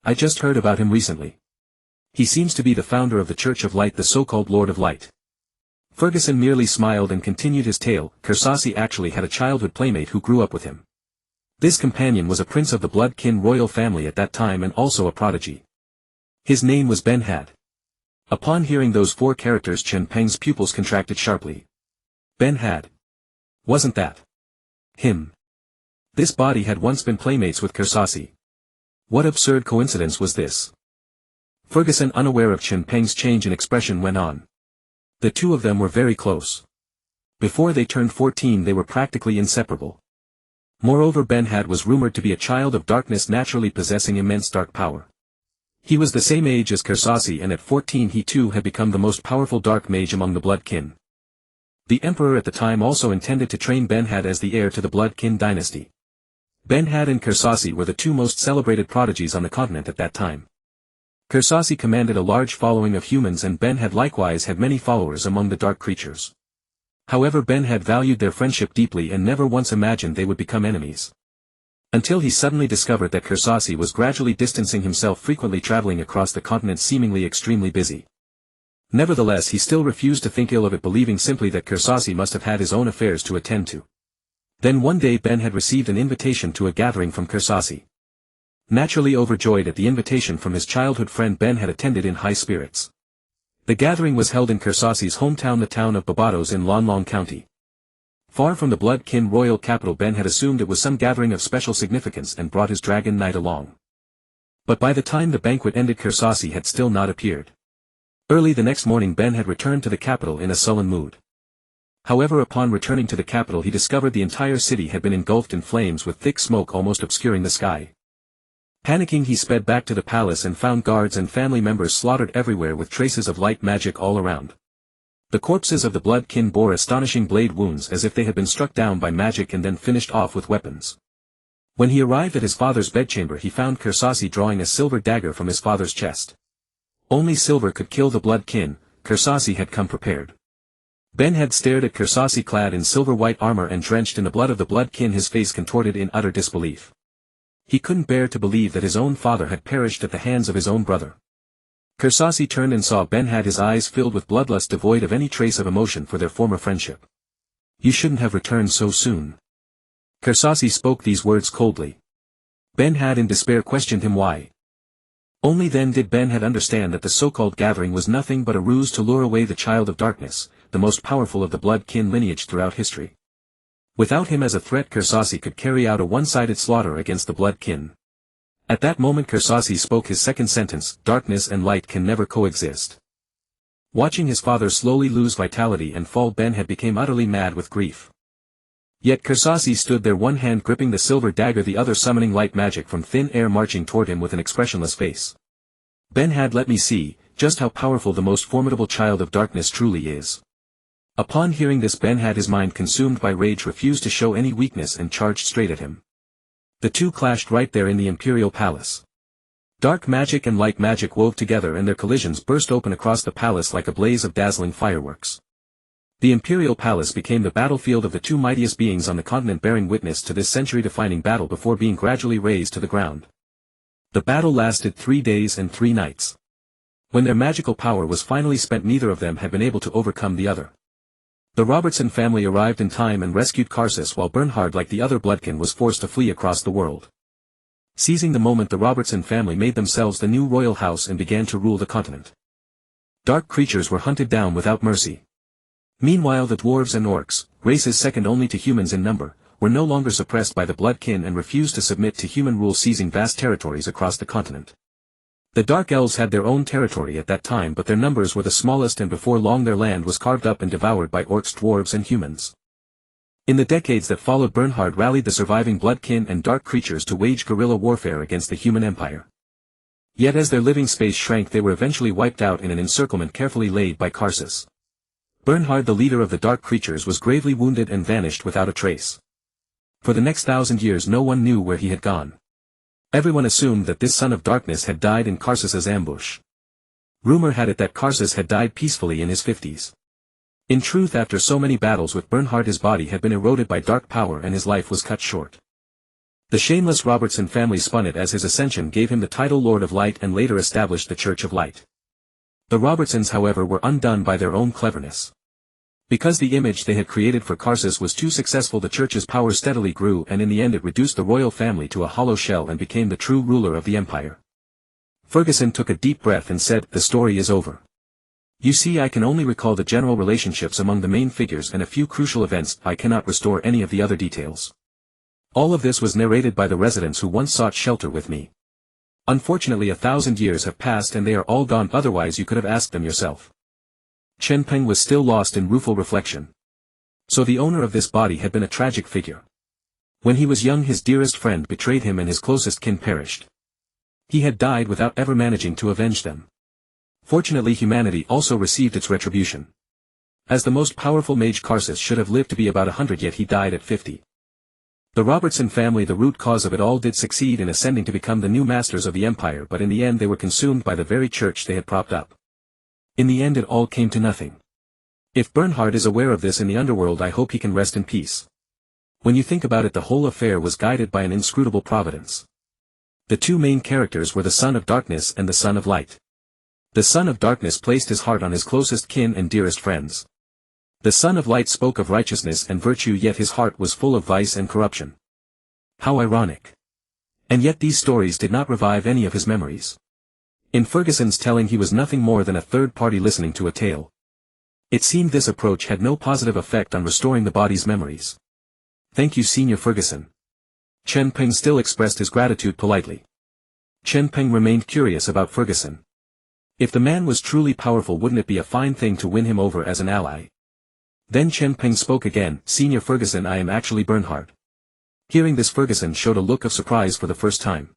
"I just heard about him recently. He seems to be the founder of the Church of Light, the so-called Lord of Light." Ferguson merely smiled and continued his tale. Kersasi actually had a childhood playmate who grew up with him. This companion was a prince of the Blood Kin royal family at that time and also a prodigy. His name was Ben Had. Upon hearing those 4 characters, Chen Peng's pupils contracted sharply. Ben had. Wasn't that him? This body had once been playmates with Kersasi. What absurd coincidence was this? Ferguson, unaware of Chen Peng's change in expression, went on. The two of them were very close. Before they turned 14 they were practically inseparable. Moreover, Ben was rumored to be a child of darkness, naturally possessing immense dark power. He was the same age as Kersasi, and at 14 he too had become the most powerful dark mage among the Blood Kin. The emperor at the time also intended to train Ben as the heir to the Blood Kin dynasty. Ben and Kersasi were the two most celebrated prodigies on the continent at that time. Kersasi commanded a large following of humans, and Ben likewise had many followers among the dark creatures. However, Ben valued their friendship deeply and never once imagined they would become enemies. Until he suddenly discovered that Kersasi was gradually distancing himself, frequently traveling across the continent, seemingly extremely busy. Nevertheless, he still refused to think ill of it, believing simply that Kersasi must have had his own affairs to attend to. Then one day Ben received an invitation to a gathering from Kersasi. Naturally overjoyed at the invitation from his childhood friend, Ben attended in high spirits. The gathering was held in Kersasi's hometown, the town of Barbados in Lonlong County. Far from the Blood Kin royal capital, Ben assumed it was some gathering of special significance and brought his dragon knight along. But by the time the banquet ended, Kersasi had still not appeared. Early the next morning Ben returned to the capital in a sullen mood. However, upon returning to the capital he discovered the entire city had been engulfed in flames, with thick smoke almost obscuring the sky. Panicking, he sped back to the palace and found guards and family members slaughtered everywhere, with traces of light magic all around. The corpses of the Blood Kin bore astonishing blade wounds, as if they had been struck down by magic and then finished off with weapons. When he arrived at his father's bedchamber he found Kersasi drawing a silver dagger from his father's chest. Only silver could kill the Blood Kin. Kersasi had come prepared. Ben stared at Kersasi clad in silver-white armor and drenched in the blood of the Blood Kin, his face contorted in utter disbelief. He couldn't bear to believe that his own father had perished at the hands of his own brother. Kersasi turned and saw Ben, his eyes filled with bloodlust, devoid of any trace of emotion for their former friendship. "You shouldn't have returned so soon." Kersasi spoke these words coldly. Ben in despair questioned him why. Only then did Ben understand that the so-called gathering was nothing but a ruse to lure away the child of darkness, the most powerful of the Blood Kin lineage throughout history. Without him as a threat, Kersasi could carry out a one-sided slaughter against the Blood Kin. At that moment Kersasi spoke his second sentence: "Darkness and light can never coexist." Watching his father slowly lose vitality and fall, Ben became utterly mad with grief. Yet Kersasi stood there, one hand gripping the silver dagger, the other summoning light magic from thin air, marching toward him with an expressionless face. Ben let me see just how powerful the most formidable child of darkness truly is. Upon hearing this, Ben his mind consumed by rage, refused to show any weakness and charged straight at him. The two clashed right there in the imperial palace. Dark magic and light magic wove together, and their collisions burst open across the palace like a blaze of dazzling fireworks. The imperial palace became the battlefield of the two mightiest beings on the continent, bearing witness to this century-defining battle before being gradually razed to the ground. The battle lasted 3 days and 3 nights. When their magical power was finally spent, neither of them had been able to overcome the other. The Robertson family arrived in time and rescued Karsus, while Bernhard, like the other Bloodkin, was forced to flee across the world. Seizing the moment, the Robertson family made themselves the new royal house and began to rule the continent. Dark creatures were hunted down without mercy. Meanwhile, the dwarves and orcs, races second only to humans in number, were no longer suppressed by the Bloodkin and refused to submit to human rule, seizing vast territories across the continent. The Dark Elves had their own territory at that time, but their numbers were the smallest, and before long their land was carved up and devoured by orcs, dwarves and humans. In the decades that followed, Bernhard rallied the surviving Bloodkin and dark creatures to wage guerrilla warfare against the human empire. Yet as their living space shrank, they were eventually wiped out in an encirclement carefully laid by Karsus. Bernhard, the leader of the dark creatures, was gravely wounded and vanished without a trace. For the next 1,000 years no one knew where he had gone. Everyone assumed that this son of darkness had died in Karsus's ambush. Rumor had it that Karsus had died peacefully in his 50s. In truth, after so many battles with Bernhard, his body had been eroded by dark power and his life was cut short. The shameless Robertson family spun it as his ascension gave him the title Lord of Light and later established the Church of Light. The Robertsons, however, were undone by their own cleverness. Because the image they had created for Karsus was too successful, the church's power steadily grew, and in the end it reduced the royal family to a hollow shell and became the true ruler of the empire. Ferguson took a deep breath and said, "The story is over." You see, I can only recall the general relationships among the main figures and a few crucial events. I cannot restore any of the other details. All of this was narrated by the residents who once sought shelter with me. Unfortunately 1,000 years have passed and they are all gone, otherwise you could have asked them yourself. Chen Peng was still lost in rueful reflection. So the owner of this body had been a tragic figure. When he was young his dearest friend betrayed him and his closest kin perished. He had died without ever managing to avenge them. Fortunately humanity also received its retribution. As the most powerful mage Karsus should have lived to be about 100, yet he died at 50. The Robertson family, the root cause of it all, did succeed in ascending to become the new masters of the empire, but in the end they were consumed by the very church they had propped up. In the end it all came to nothing. If Bernhard is aware of this in the underworld, I hope he can rest in peace. When you think about it, the whole affair was guided by an inscrutable providence. The two main characters were the Son of Darkness and the Son of Light. The Son of Darkness placed his heart on his closest kin and dearest friends. The Son of Light spoke of righteousness and virtue, yet his heart was full of vice and corruption. How ironic. And yet these stories did not revive any of his memories. In Ferguson's telling he was nothing more than a third party listening to a tale. It seemed this approach had no positive effect on restoring the body's memories. Thank you, Senior Ferguson. Chen Peng still expressed his gratitude politely. Chen Peng remained curious about Ferguson. If the man was truly powerful, wouldn't it be a fine thing to win him over as an ally? Then Chen Peng spoke again. Senior Ferguson, I am actually Bernhard. Hearing this, Ferguson showed a look of surprise for the first time.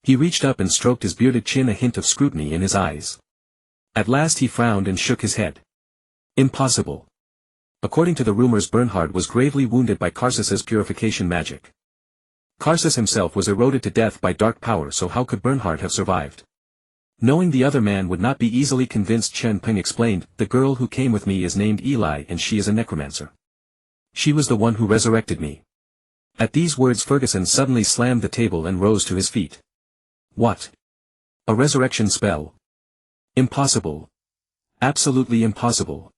He reached up and stroked his bearded chin, a hint of scrutiny in his eyes. At last he frowned and shook his head. Impossible. According to the rumors, Bernhard was gravely wounded by Karsus's purification magic. Karsus himself was eroded to death by dark power, so how could Bernhard have survived? Knowing the other man would not be easily convinced, Chen Peng explained, the girl who came with me is named Eli and she is a necromancer. She was the one who resurrected me. At these words Ferguson suddenly slammed the table and rose to his feet. What? A resurrection spell? Impossible. Absolutely impossible.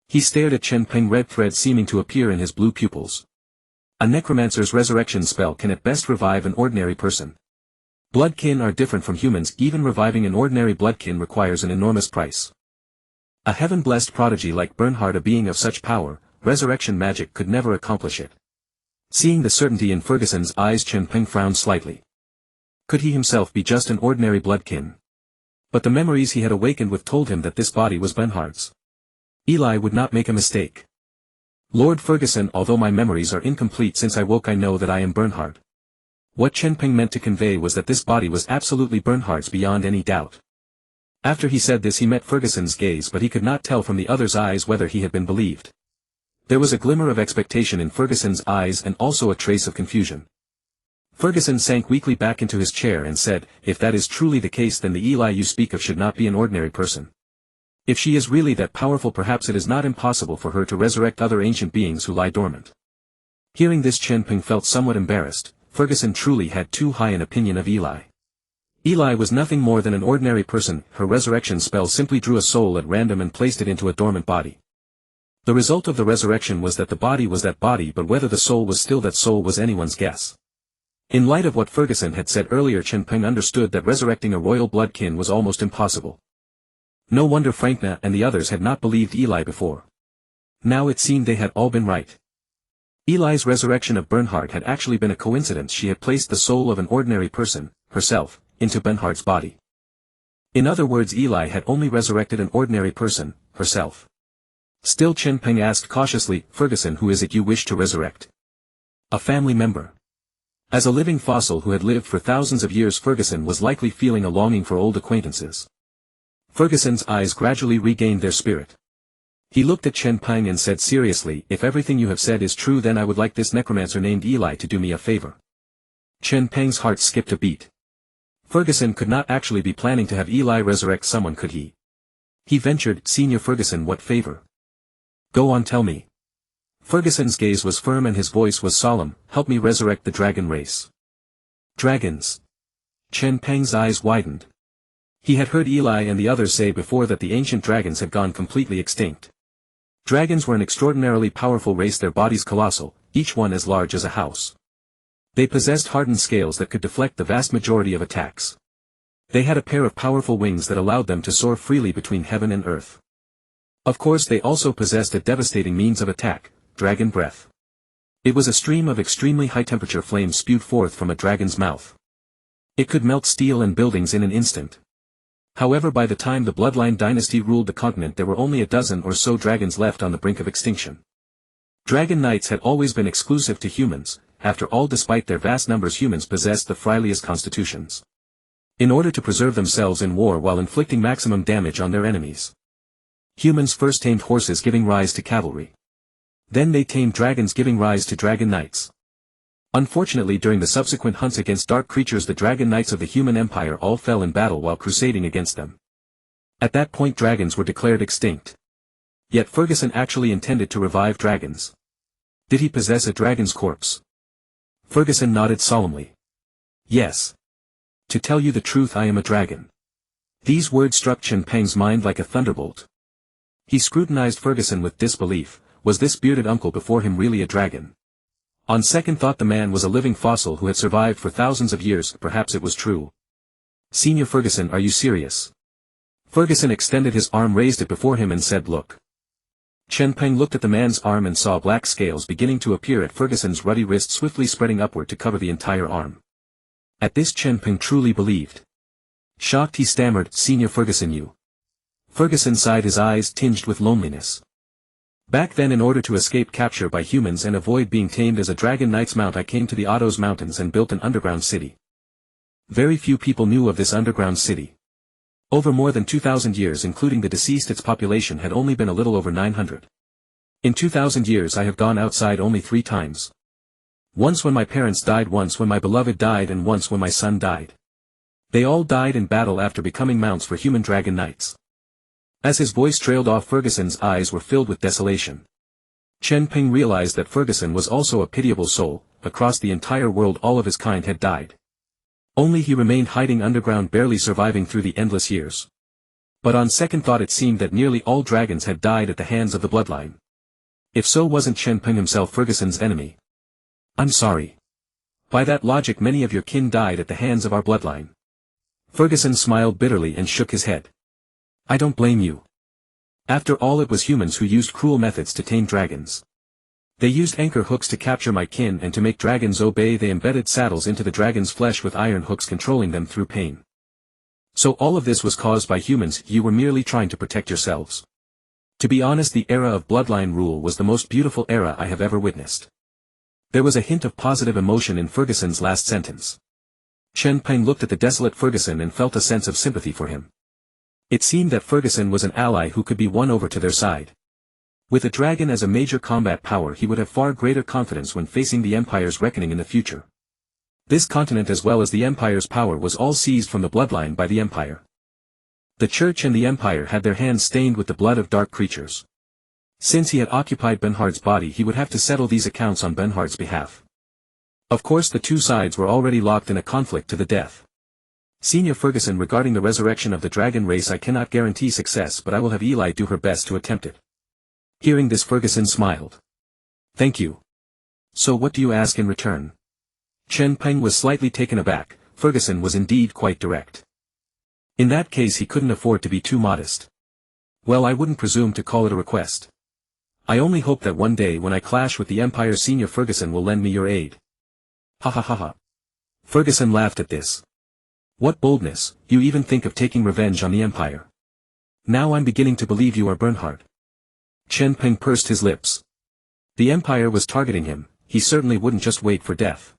He stared at Chen Peng, red thread seeming to appear in his blue pupils. A necromancer's resurrection spell can at best revive an ordinary person. Bloodkin are different from humans. Even reviving an ordinary bloodkin requires an enormous price. A heaven-blessed prodigy like Bernhard, a being of such power, resurrection magic could never accomplish it. Seeing the certainty in Ferguson's eyes, Chen Peng frowned slightly. Could he himself be just an ordinary bloodkin? But the memories he had awakened with told him that this body was Bernhard's. Eli would not make a mistake. Lord Ferguson, although my memories are incomplete since I woke, I know that I am Bernhard. What Chen Peng meant to convey was that this body was absolutely Bernhard's beyond any doubt. After he said this he met Ferguson's gaze, but he could not tell from the other's eyes whether he had been believed. There was a glimmer of expectation in Ferguson's eyes and also a trace of confusion. Ferguson sank weakly back into his chair and said, if that is truly the case, then the Eli you speak of should not be an ordinary person. If she is really that powerful, perhaps it is not impossible for her to resurrect other ancient beings who lie dormant. Hearing this, Chen Peng felt somewhat embarrassed. Ferguson truly had too high an opinion of Eli. Eli was nothing more than an ordinary person. Her resurrection spell simply drew a soul at random and placed it into a dormant body. The result of the resurrection was that the body was that body, but whether the soul was still that soul was anyone's guess. In light of what Ferguson had said earlier, Chen Peng understood that resurrecting a royal bloodkin was almost impossible. No wonder Frankna and the others had not believed Eli before. Now it seemed they had all been right. Eli's resurrection of Bernhard had actually been a coincidence. She had placed the soul of an ordinary person, herself, into Bernhard's body. In other words, Eli had only resurrected an ordinary person, herself. Still, Chen Peng asked cautiously, Ferguson, who is it you wish to resurrect? A family member. As a living fossil who had lived for thousands of years, Ferguson was likely feeling a longing for old acquaintances. Ferguson's eyes gradually regained their spirit. He looked at Chen Peng and said seriously, if everything you have said is true, then I would like this necromancer named Eli to do me a favor. Chen Peng's heart skipped a beat. Ferguson could not actually be planning to have Eli resurrect someone, could he? He ventured, Senior Ferguson, what favor? Go on, tell me. Ferguson's gaze was firm and his voice was solemn, help me resurrect the dragon race. Dragons. Chen Peng's eyes widened. He had heard Eli and the others say before that the ancient dragons had gone completely extinct. Dragons were an extraordinarily powerful race, their bodies colossal, each one as large as a house. They possessed hardened scales that could deflect the vast majority of attacks. They had a pair of powerful wings that allowed them to soar freely between heaven and earth. Of course they also possessed a devastating means of attack, dragon breath. It was a stream of extremely high-temperature flames spewed forth from a dragon's mouth. It could melt steel and buildings in an instant. However, by the time the Bloodline dynasty ruled the continent, there were only a dozen or so dragons left on the brink of extinction. Dragon knights had always been exclusive to humans. After all, despite their vast numbers, humans possessed the friendliest constitutions. In order to preserve themselves in war while inflicting maximum damage on their enemies, humans first tamed horses, giving rise to cavalry. Then they tamed dragons, giving rise to dragon knights. Unfortunately, during the subsequent hunts against dark creatures, the dragon knights of the human empire all fell in battle while crusading against them. At that point, dragons were declared extinct. Yet Ferguson actually intended to revive dragons. Did he possess a dragon's corpse? Ferguson nodded solemnly. Yes. To tell you the truth, I am a dragon. These words struck Chen Peng's mind like a thunderbolt. He scrutinized Ferguson with disbelief. Was this bearded uncle before him really a dragon? On second thought, the man was a living fossil who had survived for thousands of years. Perhaps it was true. Senior Ferguson, are you serious? Ferguson extended his arm, raised it before him and said, look. Chen Peng looked at the man's arm and saw black scales beginning to appear at Ferguson's ruddy wrist, swiftly spreading upward to cover the entire arm. At this, Chen Peng truly believed. Shocked, he stammered, Senior Ferguson, you. Ferguson sighed, his eyes tinged with loneliness. Back then, in order to escape capture by humans and avoid being tamed as a dragon knight's mount, I came to the Otto's mountains and built an underground city. Very few people knew of this underground city. Over more than 2,000 years including the deceased, its population had only been a little over 900. In 2,000 years I have gone outside only 3 times. Once when my parents died, once when my beloved died, and once when my son died. They all died in battle after becoming mounts for human dragon knights. As his voice trailed off, Ferguson's eyes were filled with desolation. Chen Peng realized that Ferguson was also a pitiable soul. Across the entire world all of his kind had died. Only he remained hiding underground, barely surviving through the endless years. But on second thought, it seemed that nearly all dragons had died at the hands of the Bloodline. If so, wasn't Chen Peng himself Ferguson's enemy? I'm sorry. By that logic, many of your kin died at the hands of our Bloodline. Ferguson smiled bitterly and shook his head. I don't blame you. After all, it was humans who used cruel methods to tame dragons. They used anchor hooks to capture my kin, and to make dragons obey they embedded saddles into the dragon's flesh with iron hooks, controlling them through pain. So all of this was caused by humans. You were merely trying to protect yourselves. To be honest, the era of Bloodline rule was the most beautiful era I have ever witnessed. There was a hint of positive emotion in Ferguson's last sentence. Chen Peng looked at the desolate Ferguson and felt a sense of sympathy for him. It seemed that Ferguson was an ally who could be won over to their side. With a dragon as a major combat power, he would have far greater confidence when facing the Empire's reckoning in the future. This continent, as well as the Empire's power, was all seized from the Bloodline by the Empire. The Church and the Empire had their hands stained with the blood of dark creatures. Since he had occupied Bernhard's body, he would have to settle these accounts on Bernhard's behalf. Of course, the two sides were already locked in a conflict to the death. Senior Ferguson, regarding the resurrection of the dragon race, I cannot guarantee success, but I will have Eli do her best to attempt it. Hearing this, Ferguson smiled. Thank you. So what do you ask in return? Chen Peng was slightly taken aback. Ferguson was indeed quite direct. In that case, he couldn't afford to be too modest. Well, I wouldn't presume to call it a request. I only hope that one day when I clash with the Empire, Senior Ferguson will lend me your aid. Ha ha ha ha. Ferguson laughed at this. What boldness, you even think of taking revenge on the Empire. Now I'm beginning to believe you are Bernhard. Chen Peng pursed his lips. The Empire was targeting him, he certainly wouldn't just wait for death.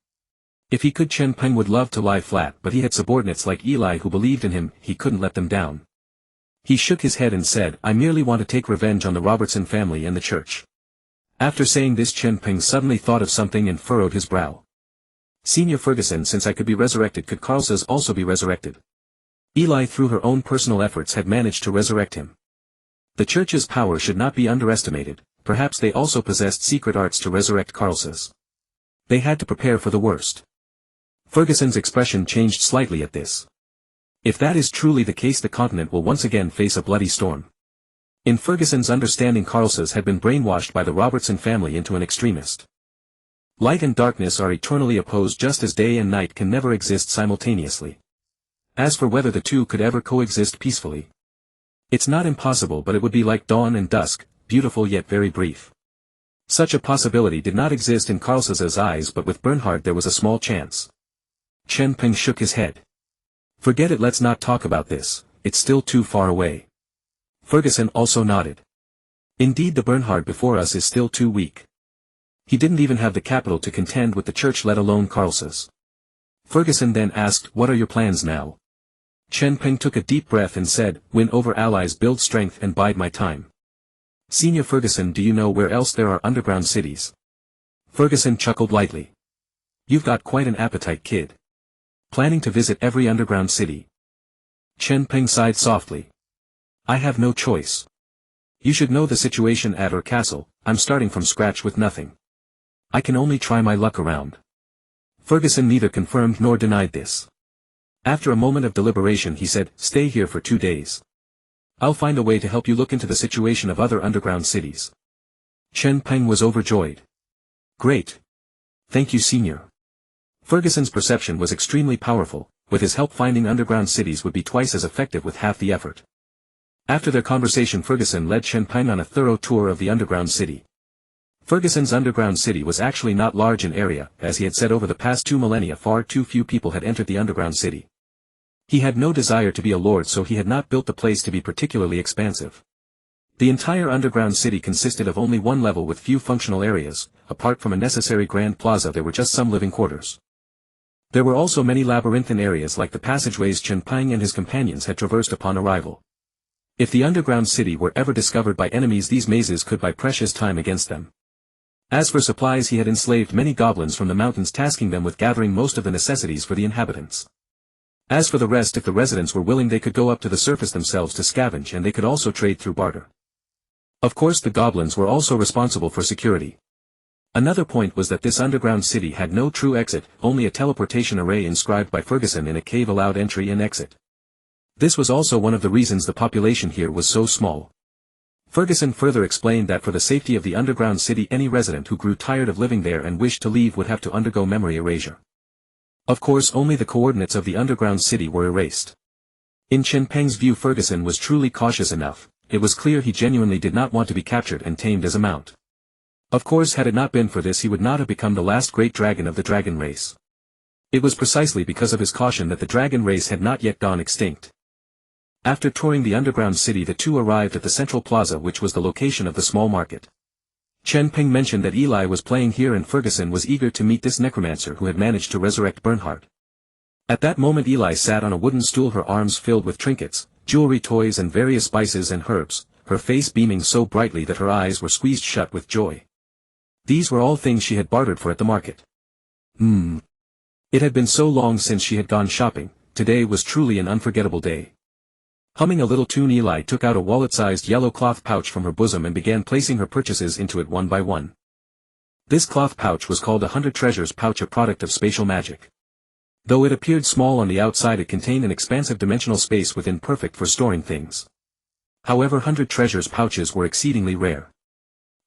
If he could, Chen Peng would love to lie flat, but he had subordinates like Eli who believed in him, he couldn't let them down. He shook his head and said, I merely want to take revenge on the Robertson family and the Church. After saying this, Chen Peng suddenly thought of something and furrowed his brow. Senior Ferguson, since I could be resurrected, could Carlsas also be resurrected? Eli, through her own personal efforts, had managed to resurrect him. The Church's power should not be underestimated. Perhaps they also possessed secret arts to resurrect Carlsas. They had to prepare for the worst. Ferguson's expression changed slightly at this. If that is truly the case, the continent will once again face a bloody storm. In Ferguson's understanding, Carlsas had been brainwashed by the Robertson family into an extremist. Light and darkness are eternally opposed, just as day and night can never exist simultaneously. As for whether the two could ever coexist peacefully, it's not impossible, but it would be like dawn and dusk, beautiful yet very brief. Such a possibility did not exist in Carls's eyes, but with Bernhard there was a small chance. Chen Peng shook his head. Forget it, let's not talk about this, it's still too far away. Ferguson also nodded. Indeed, the Bernhard before us is still too weak. He didn't even have the capital to contend with the church, let alone Carls's. Ferguson then asked, what are your plans now? Chen Peng took a deep breath and said, win over allies, build strength and bide my time. Senior Ferguson, do you know where else there are underground cities? Ferguson chuckled lightly. You've got quite an appetite, kid. Planning to visit every underground city? Chen Peng sighed softly. I have no choice. You should know the situation at Orr Castle, I'm starting from scratch with nothing. I can only try my luck around. Ferguson neither confirmed nor denied this. After a moment of deliberation he said, stay here for 2 days. I'll find a way to help you look into the situation of other underground cities. Chen Peng was overjoyed. Great. Thank you, senior. Ferguson's perception was extremely powerful, with his help finding underground cities would be twice as effective with half the effort. After their conversation, Ferguson led Chen Peng on a thorough tour of the underground city. Ferguson's underground city was actually not large in area, as he had said over the past 2 millennia far too few people had entered the underground city. He had no desire to be a lord, so he had not built the place to be particularly expansive. The entire underground city consisted of only one level with few functional areas. Apart from a necessary grand plaza, there were just some living quarters. There were also many labyrinthine areas like the passageways Chen Peng and his companions had traversed upon arrival. If the underground city were ever discovered by enemies, these mazes could buy precious time against them. As for supplies, he had enslaved many goblins from the mountains, tasking them with gathering most of the necessities for the inhabitants. As for the rest, if the residents were willing, they could go up to the surface themselves to scavenge, and they could also trade through barter. Of course, the goblins were also responsible for security. Another point was that this underground city had no true exit, only a teleportation array inscribed by Ferguson in a cave allowed entry and exit. This was also one of the reasons the population here was so small. Ferguson further explained that for the safety of the underground city, any resident who grew tired of living there and wished to leave would have to undergo memory erasure. Of course, only the coordinates of the underground city were erased. In Chen Peng's view, Ferguson was truly cautious enough. It was clear he genuinely did not want to be captured and tamed as a mount. Of course, had it not been for this, he would not have become the last great dragon of the dragon race. It was precisely because of his caution that the dragon race had not yet gone extinct. After touring the underground city, the two arrived at the central plaza, which was the location of the small market. Chen Peng mentioned that Eli was playing here, and Ferguson was eager to meet this necromancer who had managed to resurrect Bernhard. At that moment Eli sat on a wooden stool, her arms filled with trinkets, jewelry, toys and various spices and herbs, her face beaming so brightly that her eyes were squeezed shut with joy. These were all things she had bartered for at the market. It had been so long since she had gone shopping. Today was truly an unforgettable day. Humming a little tune, Eli took out a wallet-sized yellow cloth pouch from her bosom and began placing her purchases into it one by one. This cloth pouch was called a 100 Treasures pouch, a product of spatial magic. Though it appeared small on the outside, it contained an expansive dimensional space within, perfect for storing things. However, 100 Treasures pouches were exceedingly rare.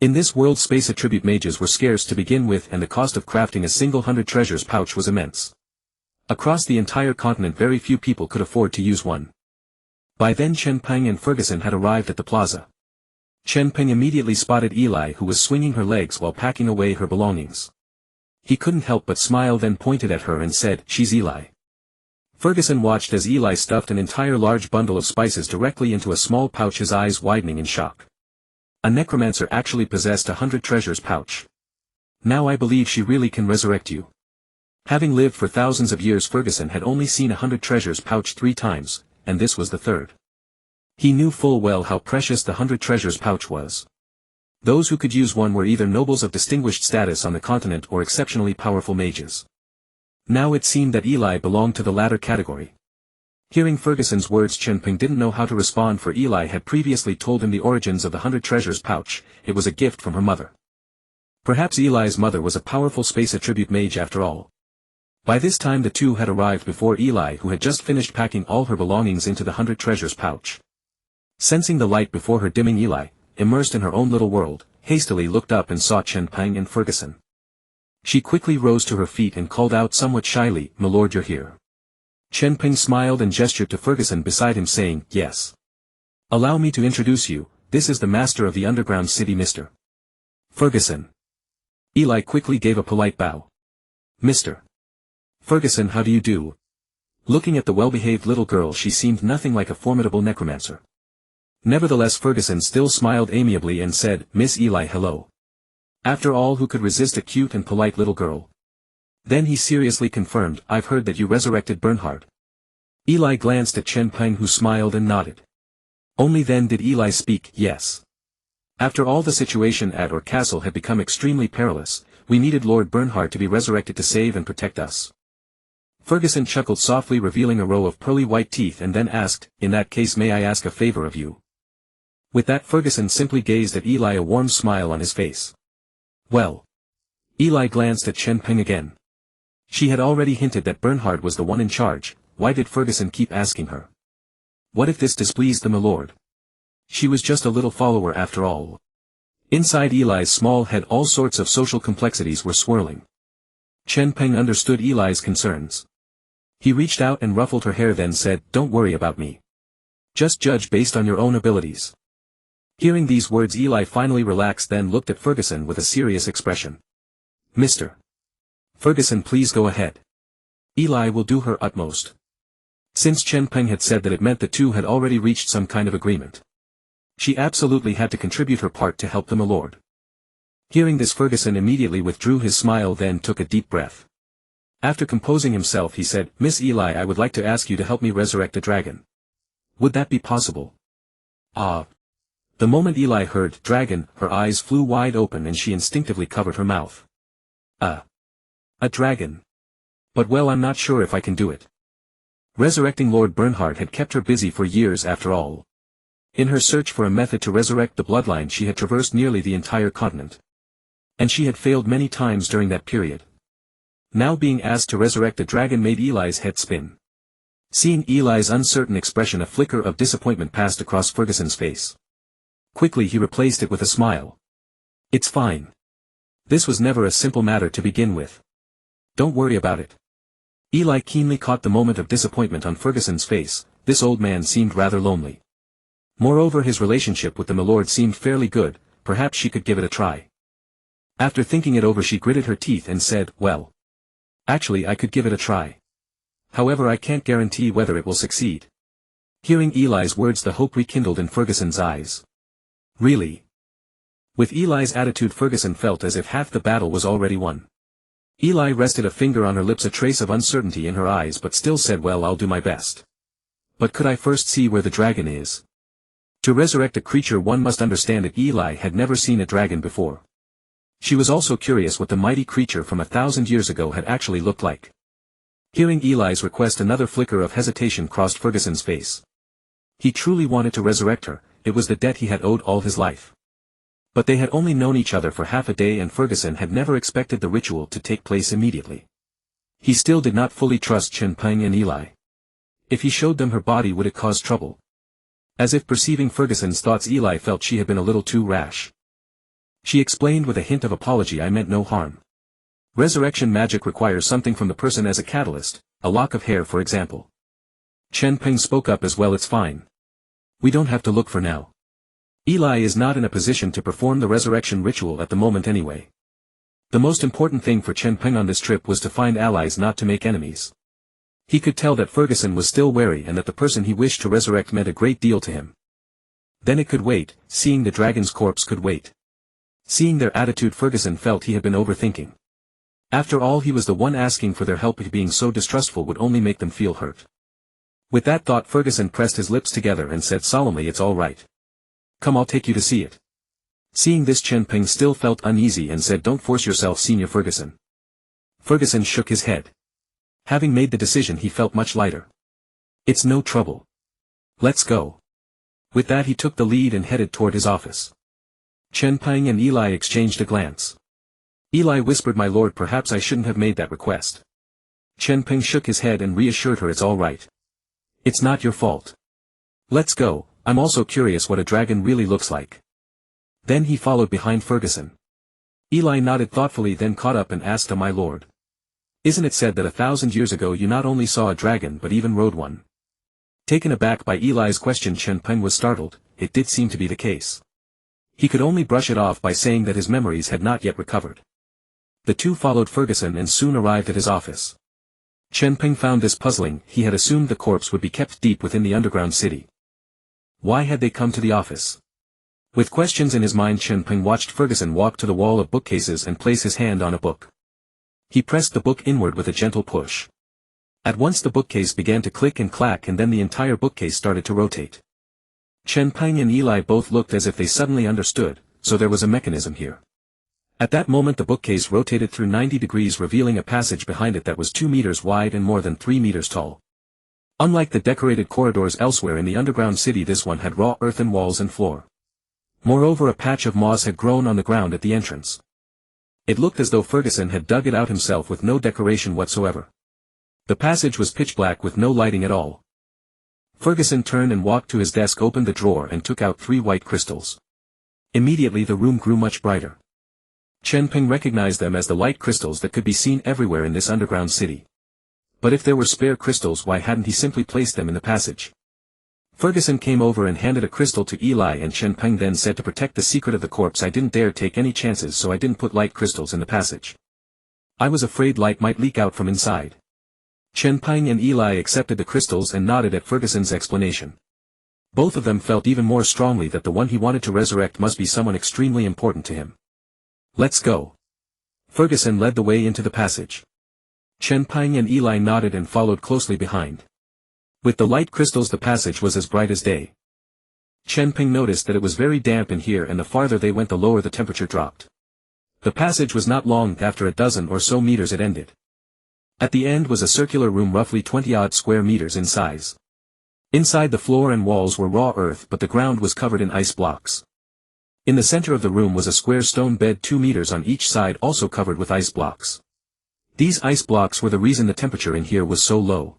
In this world, space attribute mages were scarce to begin with, and the cost of crafting a single 100 Treasures pouch was immense. Across the entire continent, very few people could afford to use one. By then Chen Peng and Ferguson had arrived at the plaza. Chen Peng immediately spotted Eli, who was swinging her legs while packing away her belongings. He couldn't help but smile, then pointed at her and said, "She's Eli." Ferguson watched as Eli stuffed an entire large bundle of spices directly into a small pouch, his eyes widening in shock. A necromancer actually possessed a 100 Treasures pouch. Now I believe she really can resurrect you. Having lived for thousands of years, Ferguson had only seen a 100 Treasures pouch 3 times. And this was the third. He knew full well how precious the 100 Treasures pouch was. Those who could use one were either nobles of distinguished status on the continent or exceptionally powerful mages. Now it seemed that Eli belonged to the latter category. Hearing Ferguson's words, Chen Peng didn't know how to respond, for Eli had previously told him the origins of the 100 Treasures pouch. It was a gift from her mother. Perhaps Eli's mother was a powerful space attribute mage after all. By this time the two had arrived before Eli, who had just finished packing all her belongings into the 100 Treasures pouch. Sensing the light before her dimming, Eli, immersed in her own little world, hastily looked up and saw Chen Peng and Ferguson. She quickly rose to her feet and called out somewhat shyly, "My lord, you're here." Chen Peng smiled and gestured to Ferguson beside him saying, yes. Allow me to introduce you, this is the master of the underground city Mr. Ferguson. Eli quickly gave a polite bow. Mr. Ferguson, how do you do? Looking at the well-behaved little girl, she seemed nothing like a formidable necromancer. Nevertheless, Ferguson still smiled amiably and said, Miss Eli, hello. After all, who could resist a cute and polite little girl? Then he seriously confirmed, I've heard that you resurrected Bernhard. Eli glanced at Chen Peng, who smiled and nodded. Only then did Eli speak, yes. After all, the situation at Orr Castle had become extremely perilous. We needed Lord Bernhard to be resurrected to save and protect us. Ferguson chuckled softly, revealing a row of pearly white teeth, and then asked, in that case, may I ask a favor of you? With that, Ferguson simply gazed at Eli, a warm smile on his face. Well. Eli glanced at Chen Peng again. She had already hinted that Bernhard was the one in charge. Why did Ferguson keep asking her? What if this displeased the milord? She was just a little follower after all. Inside Eli's small head all sorts of social complexities were swirling. Chen Peng understood Eli's concerns. He reached out and ruffled her hair, then said, don't worry about me. Just judge based on your own abilities. Hearing these words, Eli finally relaxed, then looked at Ferguson with a serious expression. Mr. Ferguson, please go ahead. Eli will do her utmost. Since Chen Peng had said that, it meant the two had already reached some kind of agreement. She absolutely had to contribute her part to help the milord. Hearing this, Ferguson immediately withdrew his smile, then took a deep breath. After composing himself, he said, Miss Eli, I would like to ask you to help me resurrect a dragon. Would that be possible? Ah. The moment Eli heard dragon, her eyes flew wide open and she instinctively covered her mouth. A dragon. But well, I'm not sure if I can do it. Resurrecting Lord Bernhard had kept her busy for years after all. In her search for a method to resurrect the bloodline, she had traversed nearly the entire continent. And she had failed many times during that period. Now being asked to resurrect a dragon made Eli's head spin. Seeing Eli's uncertain expression, a flicker of disappointment passed across Ferguson's face. Quickly he replaced it with a smile. It's fine. This was never a simple matter to begin with. Don't worry about it. Eli keenly caught the moment of disappointment on Ferguson's face. This old man seemed rather lonely. Moreover, his relationship with the milord seemed fairly good. Perhaps she could give it a try. After thinking it over, she gritted her teeth and said, well. Actually, I could give it a try. However, I can't guarantee whether it will succeed. Hearing Eli's words, the hope rekindled in Ferguson's eyes. Really? With Eli's attitude, Ferguson felt as if half the battle was already won. Eli rested a finger on her lips, a trace of uncertainty in her eyes, but still said, well, I'll do my best. But could I first see where the dragon is? To resurrect a creature, one must understand it. Eli had never seen a dragon before. She was also curious what the mighty creature from 1,000 years ago had actually looked like. Hearing Eli's request, another flicker of hesitation crossed Ferguson's face. He truly wanted to resurrect her. It was the debt he had owed all his life. But they had only known each other for half a day, and Ferguson had never expected the ritual to take place immediately. He still did not fully trust Chen Peng and Eli. If he showed them her body, would it cause trouble? As if perceiving Ferguson's thoughts, Eli felt she had been a little too rash. She explained with a hint of apology, I meant no harm. Resurrection magic requires something from the person as a catalyst, a lock of hair for example. Chen Peng spoke up as well, it's fine. We don't have to look for now. Eli is not in a position to perform the resurrection ritual at the moment anyway. The most important thing for Chen Peng on this trip was to find allies, not to make enemies. He could tell that Ferguson was still wary and that the person he wished to resurrect meant a great deal to him. Then it could wait. Seeing the dragon's corpse could wait. Seeing their attitude, Ferguson felt he had been overthinking. After all, he was the one asking for their help. Being so distrustful would only make them feel hurt. With that thought, Ferguson pressed his lips together and said solemnly, it's all right. Come, I'll take you to see it. Seeing this, Chen Peng still felt uneasy and said, don't force yourself, Senior Ferguson. Ferguson shook his head. Having made the decision, he felt much lighter. It's no trouble. Let's go. With that, he took the lead and headed toward his office. Chen Peng and Eli exchanged a glance. Eli whispered, my lord, perhaps I shouldn't have made that request. Chen Peng shook his head and reassured her, it's all right. It's not your fault. Let's go. I'm also curious what a dragon really looks like. Then he followed behind Ferguson. Eli nodded thoughtfully, then caught up and asked, my lord. Isn't it said that 1,000 years ago you not only saw a dragon but even rode one? Taken aback by Eli's question, Chen Peng was startled. It did seem to be the case. He could only brush it off by saying that his memories had not yet recovered. The two followed Ferguson and soon arrived at his office. Chen Peng found this puzzling. He had assumed the corpse would be kept deep within the underground city. Why had they come to the office? With questions in his mind, Chen Peng watched Ferguson walk to the wall of bookcases and place his hand on a book. He pressed the book inward with a gentle push. At once the bookcase began to click and clack, and then the entire bookcase started to rotate. Chen Peng and Eli both looked as if they suddenly understood, so there was a mechanism here. At that moment the bookcase rotated through 90 degrees, revealing a passage behind it that was 2 meters wide and more than 3 meters tall. Unlike the decorated corridors elsewhere in the underground city, this one had raw earthen walls and floor. Moreover, a patch of moss had grown on the ground at the entrance. It looked as though Ferguson had dug it out himself with no decoration whatsoever. The passage was pitch black with no lighting at all. Ferguson turned and walked to his desk, opened the drawer and took out 3 white crystals. Immediately the room grew much brighter. Chen Peng recognized them as the light crystals that could be seen everywhere in this underground city. But if there were spare crystals, why hadn't he simply placed them in the passage? Ferguson came over and handed a crystal to Eli, and Chen Peng then said, to protect the secret of the corpse I didn't dare take any chances, so I didn't put light crystals in the passage. I was afraid light might leak out from inside. Chen Peng and Eli accepted the crystals and nodded at Ferguson's explanation. Both of them felt even more strongly that the one he wanted to resurrect must be someone extremely important to him. Let's go. Ferguson led the way into the passage. Chen Peng and Eli nodded and followed closely behind. With the light crystals the passage was as bright as day. Chen Peng noticed that it was very damp in here, and the farther they went the lower the temperature dropped. The passage was not long. After a dozen or so meters it ended. At the end was a circular room roughly 20-odd square meters in size. Inside, the floor and walls were raw earth, but the ground was covered in ice blocks. In the center of the room was a square stone bed 2 meters on each side, also covered with ice blocks. These ice blocks were the reason the temperature in here was so low.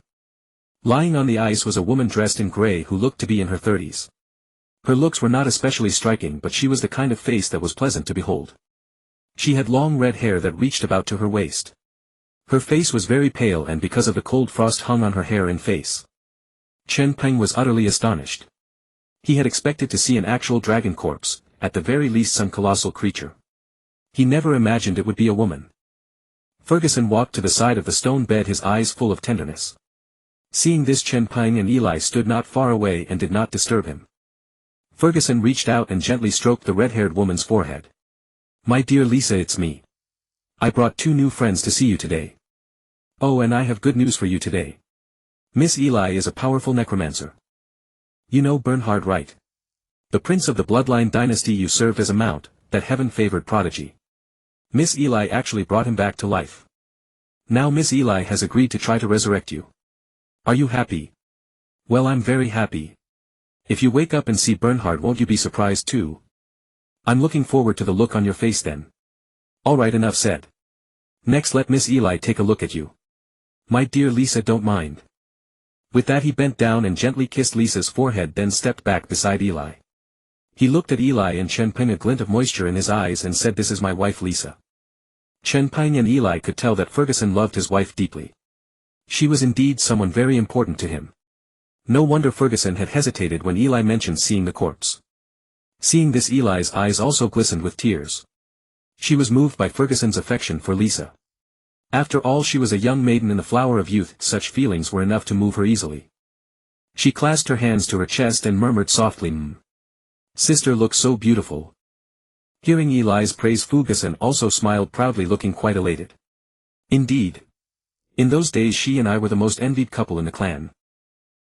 Lying on the ice was a woman dressed in gray who looked to be in her 30s. Her looks were not especially striking, but she was the kind of face that was pleasant to behold. She had long red hair that reached about to her waist. Her face was very pale, and because of the cold frost hung on her hair and face. Chen Peng was utterly astonished. He had expected to see an actual dragon corpse, at the very least some colossal creature. He never imagined it would be a woman. Ferguson walked to the side of the stone bed, his eyes full of tenderness. Seeing this, Chen Peng and Eli stood not far away and did not disturb him. Ferguson reached out and gently stroked the red-haired woman's forehead. "My dear Lisa, it's me. I brought 2 new friends to see you today. Oh, and I have good news for you today. Miss Eli is a powerful necromancer. You know Bernhard, right? The prince of the bloodline dynasty you served as a mount, that heaven-favored prodigy. Miss Eli actually brought him back to life. Now Miss Eli has agreed to try to resurrect you. Are you happy?" "Well, I'm very happy. If you wake up and see Bernhard, won't you be surprised too?" "I'm looking forward to the look on your face then." "All right, enough said. Next let Miss Eli take a look at you. My dear Lisa, don't mind." With that he bent down and gently kissed Lisa's forehead, then stepped back beside Eli. He looked at Eli and Chen Peng, a glint of moisture in his eyes, and said, "This is my wife Lisa." Chen Peng and Eli could tell that Ferguson loved his wife deeply. She was indeed someone very important to him. No wonder Ferguson had hesitated when Eli mentioned seeing the corpse. Seeing this, Eli's eyes also glistened with tears. She was moved by Ferguson's affection for Lisa. After all, she was a young maiden in the flower of youth. Such feelings were enough to move her easily. She clasped her hands to her chest and murmured softly, "Sister looks so beautiful." Hearing Eli's praise, Ferguson also smiled proudly, looking quite elated. Indeed. In those days she and I were the most envied couple in the clan.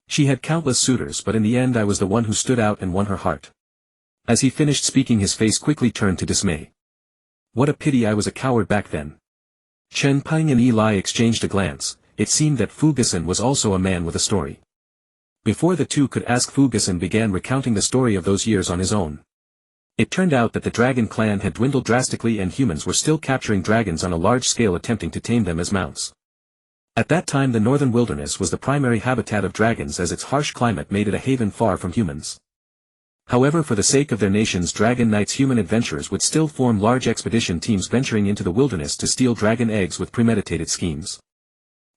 She had countless suitors, but in the end I was the one who stood out and won her heart. As he finished speaking, his face quickly turned to dismay. What a pity I was a coward back then. Chen Peng and Eli exchanged a glance. It seemed that Ferguson was also a man with a story. Before the two could ask, Ferguson began recounting the story of those years on his own. It turned out that the dragon clan had dwindled drastically, and humans were still capturing dragons on a large scale, attempting to tame them as mounts. At that time the northern wilderness was the primary habitat of dragons, as its harsh climate made it a haven far from humans. However, for the sake of their nations, dragon knights, human adventurers, would still form large expedition teams venturing into the wilderness to steal dragon eggs with premeditated schemes.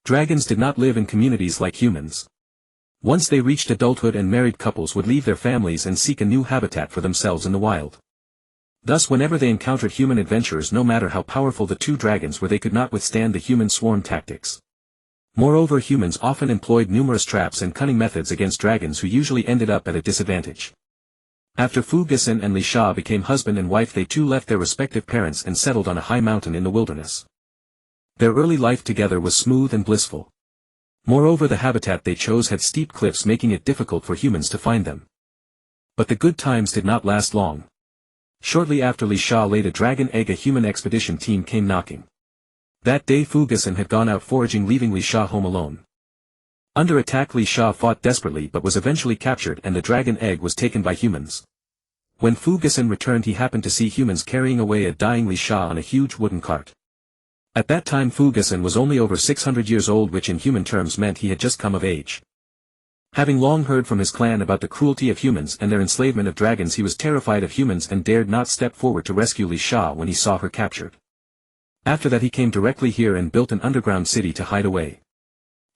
Dragons did not live in communities like humans. Once they reached adulthood, and married couples would leave their families and seek a new habitat for themselves in the wild. Thus whenever they encountered human adventurers, no matter how powerful the two dragons were, they could not withstand the human swarm tactics. Moreover, humans often employed numerous traps and cunning methods against dragons, who usually ended up at a disadvantage. After Fu Gissen and Li Sha became husband and wife, they too left their respective parents and settled on a high mountain in the wilderness. Their early life together was smooth and blissful. Moreover, the habitat they chose had steep cliffs, making it difficult for humans to find them. But the good times did not last long. Shortly after Li Sha laid a dragon egg, a human expedition team came knocking. That day Fu Gissen had gone out foraging, leaving Li Sha home alone. Under attack, Li Sha fought desperately but was eventually captured, and the dragon egg was taken by humans. When Fu Gissen returned, he happened to see humans carrying away a dying Li Sha on a huge wooden cart. At that time Fu Gissen was only over 600 years old, which in human terms meant he had just come of age. Having long heard from his clan about the cruelty of humans and their enslavement of dragons, he was terrified of humans and dared not step forward to rescue Li Sha when he saw her captured. After that he came directly here and built an underground city to hide away.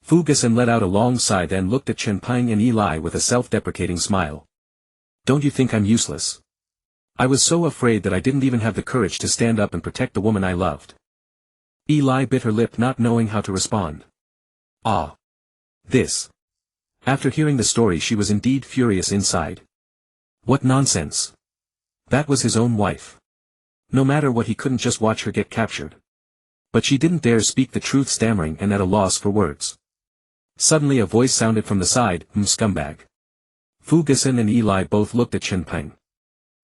Fu Gissen let out a long sigh, then looked at Chen Peng and Eli with a self-deprecating smile. "Don't you think I'm useless? I was so afraid that I didn't even have the courage to stand up and protect the woman I loved." Eli bit her lip, not knowing how to respond. Ah. This. After hearing the story, she was indeed furious inside. What nonsense. That was his own wife. No matter what, he couldn't just watch her get captured. But she didn't dare speak the truth, stammering and at a loss for words. Suddenly a voice sounded from the side, "Scumbag." Fu Gissen and Eli both looked at Chen Peng.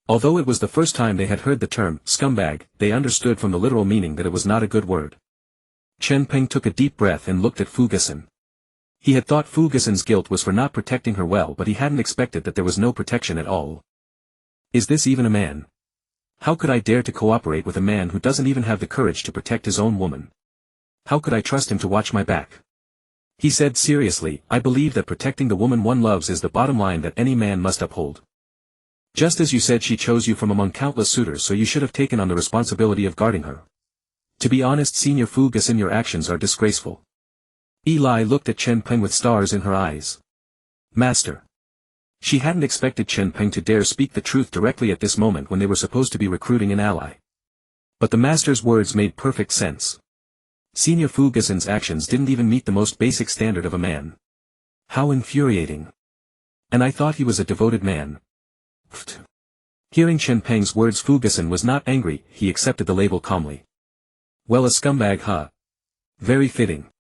Although it was the first time they had heard the term, scumbag, they understood from the literal meaning that it was not a good word. Chen Peng took a deep breath and looked at Fu Gissen. He had thought Fu Gissen's guilt was for not protecting her well, but he hadn't expected that there was no protection at all. Is this even a man? How could I dare to cooperate with a man who doesn't even have the courage to protect his own woman? How could I trust him to watch my back? He said seriously, "I believe that protecting the woman one loves is the bottom line that any man must uphold. Just as you said, she chose you from among countless suitors, so you should have taken on the responsibility of guarding her. To be honest, Senior Fu Gissen, your actions are disgraceful." Eli looked at Chen Peng with stars in her eyes. "Master." She hadn't expected Chen Peng to dare speak the truth directly at this moment when they were supposed to be recruiting an ally. But the master's words made perfect sense. Senior Fu Gissen's actions didn't even meet the most basic standard of a man. How infuriating. And I thought he was a devoted man. Hearing Chen Peng's words, Fu Gissen was not angry, he accepted the label calmly. "Well, a scumbag, huh? Very fitting.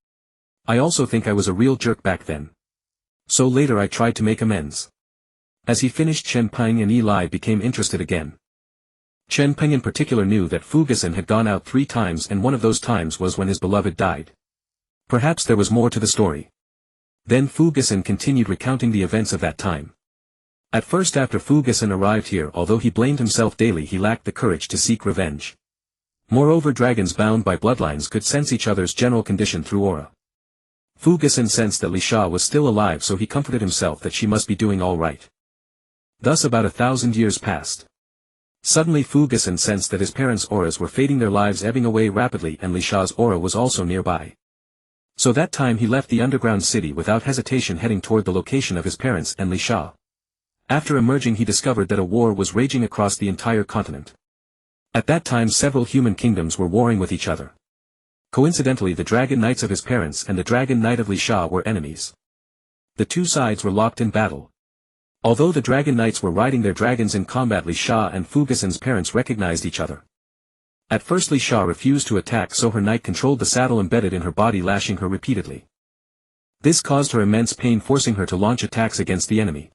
I also think I was a real jerk back then. So later I tried to make amends." As he finished, Chen Peng and Eli became interested again. Chen Peng in particular knew that Fu Gissen had gone out 3 times, and one of those times was when his beloved died. Perhaps there was more to the story. Then Fu Gissen continued recounting the events of that time. At first, after Fu Gissen arrived here, although he blamed himself daily, he lacked the courage to seek revenge. Moreover, dragons bound by bloodlines could sense each other's general condition through aura. Fu Gissen sensed that Li Sha was still alive, so he comforted himself that she must be doing all right. Thus about 1,000 years passed. Suddenly Fu Gissen sensed that his parents' auras were fading, their lives ebbing away rapidly, and Li Sha's aura was also nearby. So that time he left the underground city without hesitation, heading toward the location of his parents and Li Sha. After emerging, he discovered that a war was raging across the entire continent. At that time several human kingdoms were warring with each other. Coincidentally, the dragon knights of his parents and the dragon knight of Li Sha were enemies. The two sides were locked in battle. Although the dragon knights were riding their dragons in combat, Li Sha and Fu Gissen's parents recognized each other. At first Li Sha refused to attack, so her knight controlled the saddle embedded in her body, lashing her repeatedly. This caused her immense pain, forcing her to launch attacks against the enemy.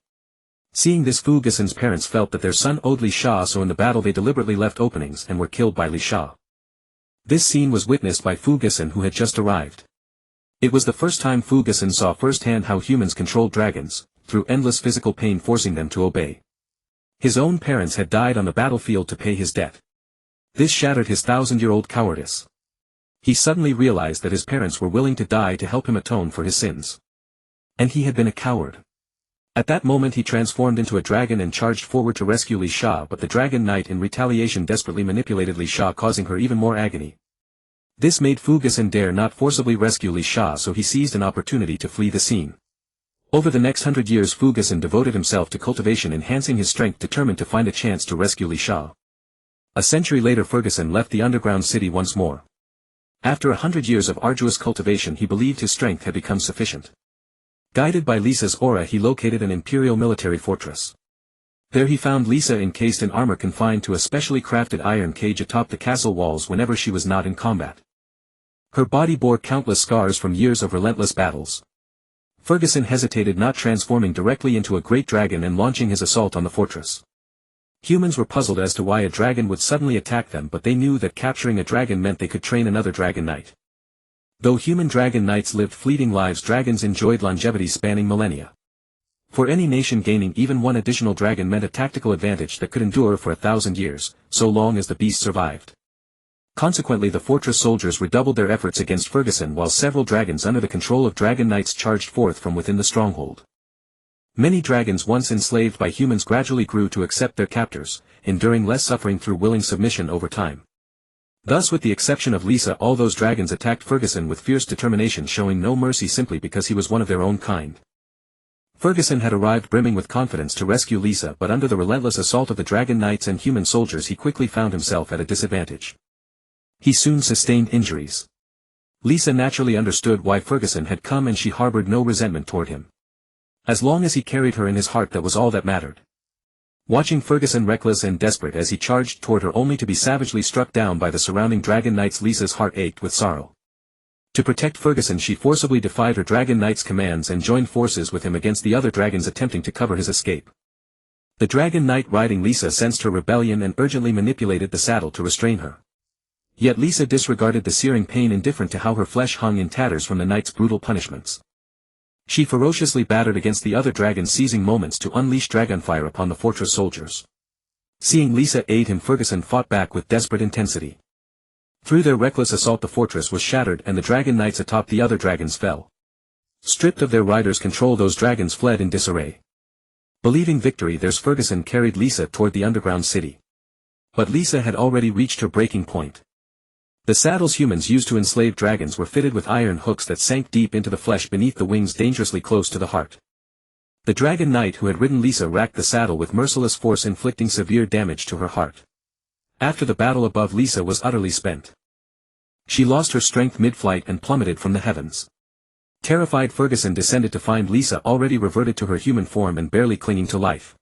Seeing this, Fu Gissen's parents felt that their son owed Li Sha, so in the battle they deliberately left openings and were killed by Li Sha. This scene was witnessed by Fu Gissen, who had just arrived. It was the first time Fu Gissen saw firsthand how humans controlled dragons, through endless physical pain, forcing them to obey. His own parents had died on the battlefield to pay his debt. This shattered his 1,000-year-old cowardice. He suddenly realized that his parents were willing to die to help him atone for his sins. And he had been a coward. At that moment he transformed into a dragon and charged forward to rescue Li Sha, but the dragon knight in retaliation desperately manipulated Li Sha, causing her even more agony. This made Ferguson dare not forcibly rescue Li Sha, so he seized an opportunity to flee the scene. Over the next 100 years Ferguson devoted himself to cultivation, enhancing his strength, determined to find a chance to rescue Li Sha. A century later Ferguson left the underground city once more. After 100 years of arduous cultivation he believed his strength had become sufficient. Guided by Lisa's aura he located an imperial military fortress. There he found Lisa encased in armor, confined to a specially crafted iron cage atop the castle walls whenever she was not in combat. Her body bore countless scars from years of relentless battles. Ferguson hesitated, not transforming directly into a great dragon and launching his assault on the fortress. Humans were puzzled as to why a dragon would suddenly attack them, but they knew that capturing a dragon meant they could train another dragon knight. Though human dragon knights lived fleeting lives, dragons enjoyed longevity spanning millennia. For any nation, gaining even one additional dragon meant a tactical advantage that could endure for 1,000 years, so long as the beast survived. Consequently the fortress soldiers redoubled their efforts against Ferguson, while several dragons under the control of dragon knights charged forth from within the stronghold. Many dragons once enslaved by humans gradually grew to accept their captors, enduring less suffering through willing submission over time. Thus, with the exception of Lisa, all those dragons attacked Ferguson with fierce determination, showing no mercy simply because he was one of their own kind. Ferguson had arrived brimming with confidence to rescue Lisa, but under the relentless assault of the dragon knights and human soldiers he quickly found himself at a disadvantage. He soon sustained injuries. Lisa naturally understood why Ferguson had come, and she harbored no resentment toward him. As long as he carried her in his heart, that was all that mattered. Watching Ferguson reckless and desperate as he charged toward her only to be savagely struck down by the surrounding dragon knights, Lisa's heart ached with sorrow. To protect Ferguson she forcibly defied her dragon knight's commands and joined forces with him against the other dragons attempting to cover his escape. The dragon knight riding Lisa sensed her rebellion and urgently manipulated the saddle to restrain her. Yet Lisa disregarded the searing pain, indifferent to how her flesh hung in tatters from the knight's brutal punishments. She ferociously battered against the other dragons, seizing moments to unleash dragonfire upon the fortress soldiers. Seeing Lisa aid him, Ferguson fought back with desperate intensity. Through their reckless assault the fortress was shattered and the dragon knights atop the other dragons fell. Stripped of their riders' control, those dragons fled in disarray. Believing victory, Ferguson carried Lisa toward the underground city. But Lisa had already reached her breaking point. The saddles humans used to enslave dragons were fitted with iron hooks that sank deep into the flesh beneath the wings, dangerously close to the heart. The dragon knight who had ridden Lisa racked the saddle with merciless force, inflicting severe damage to her heart. After the battle above, Lisa was utterly spent. She lost her strength mid-flight and plummeted from the heavens. Terrified, Ferguson descended to find Lisa already reverted to her human form and barely clinging to life.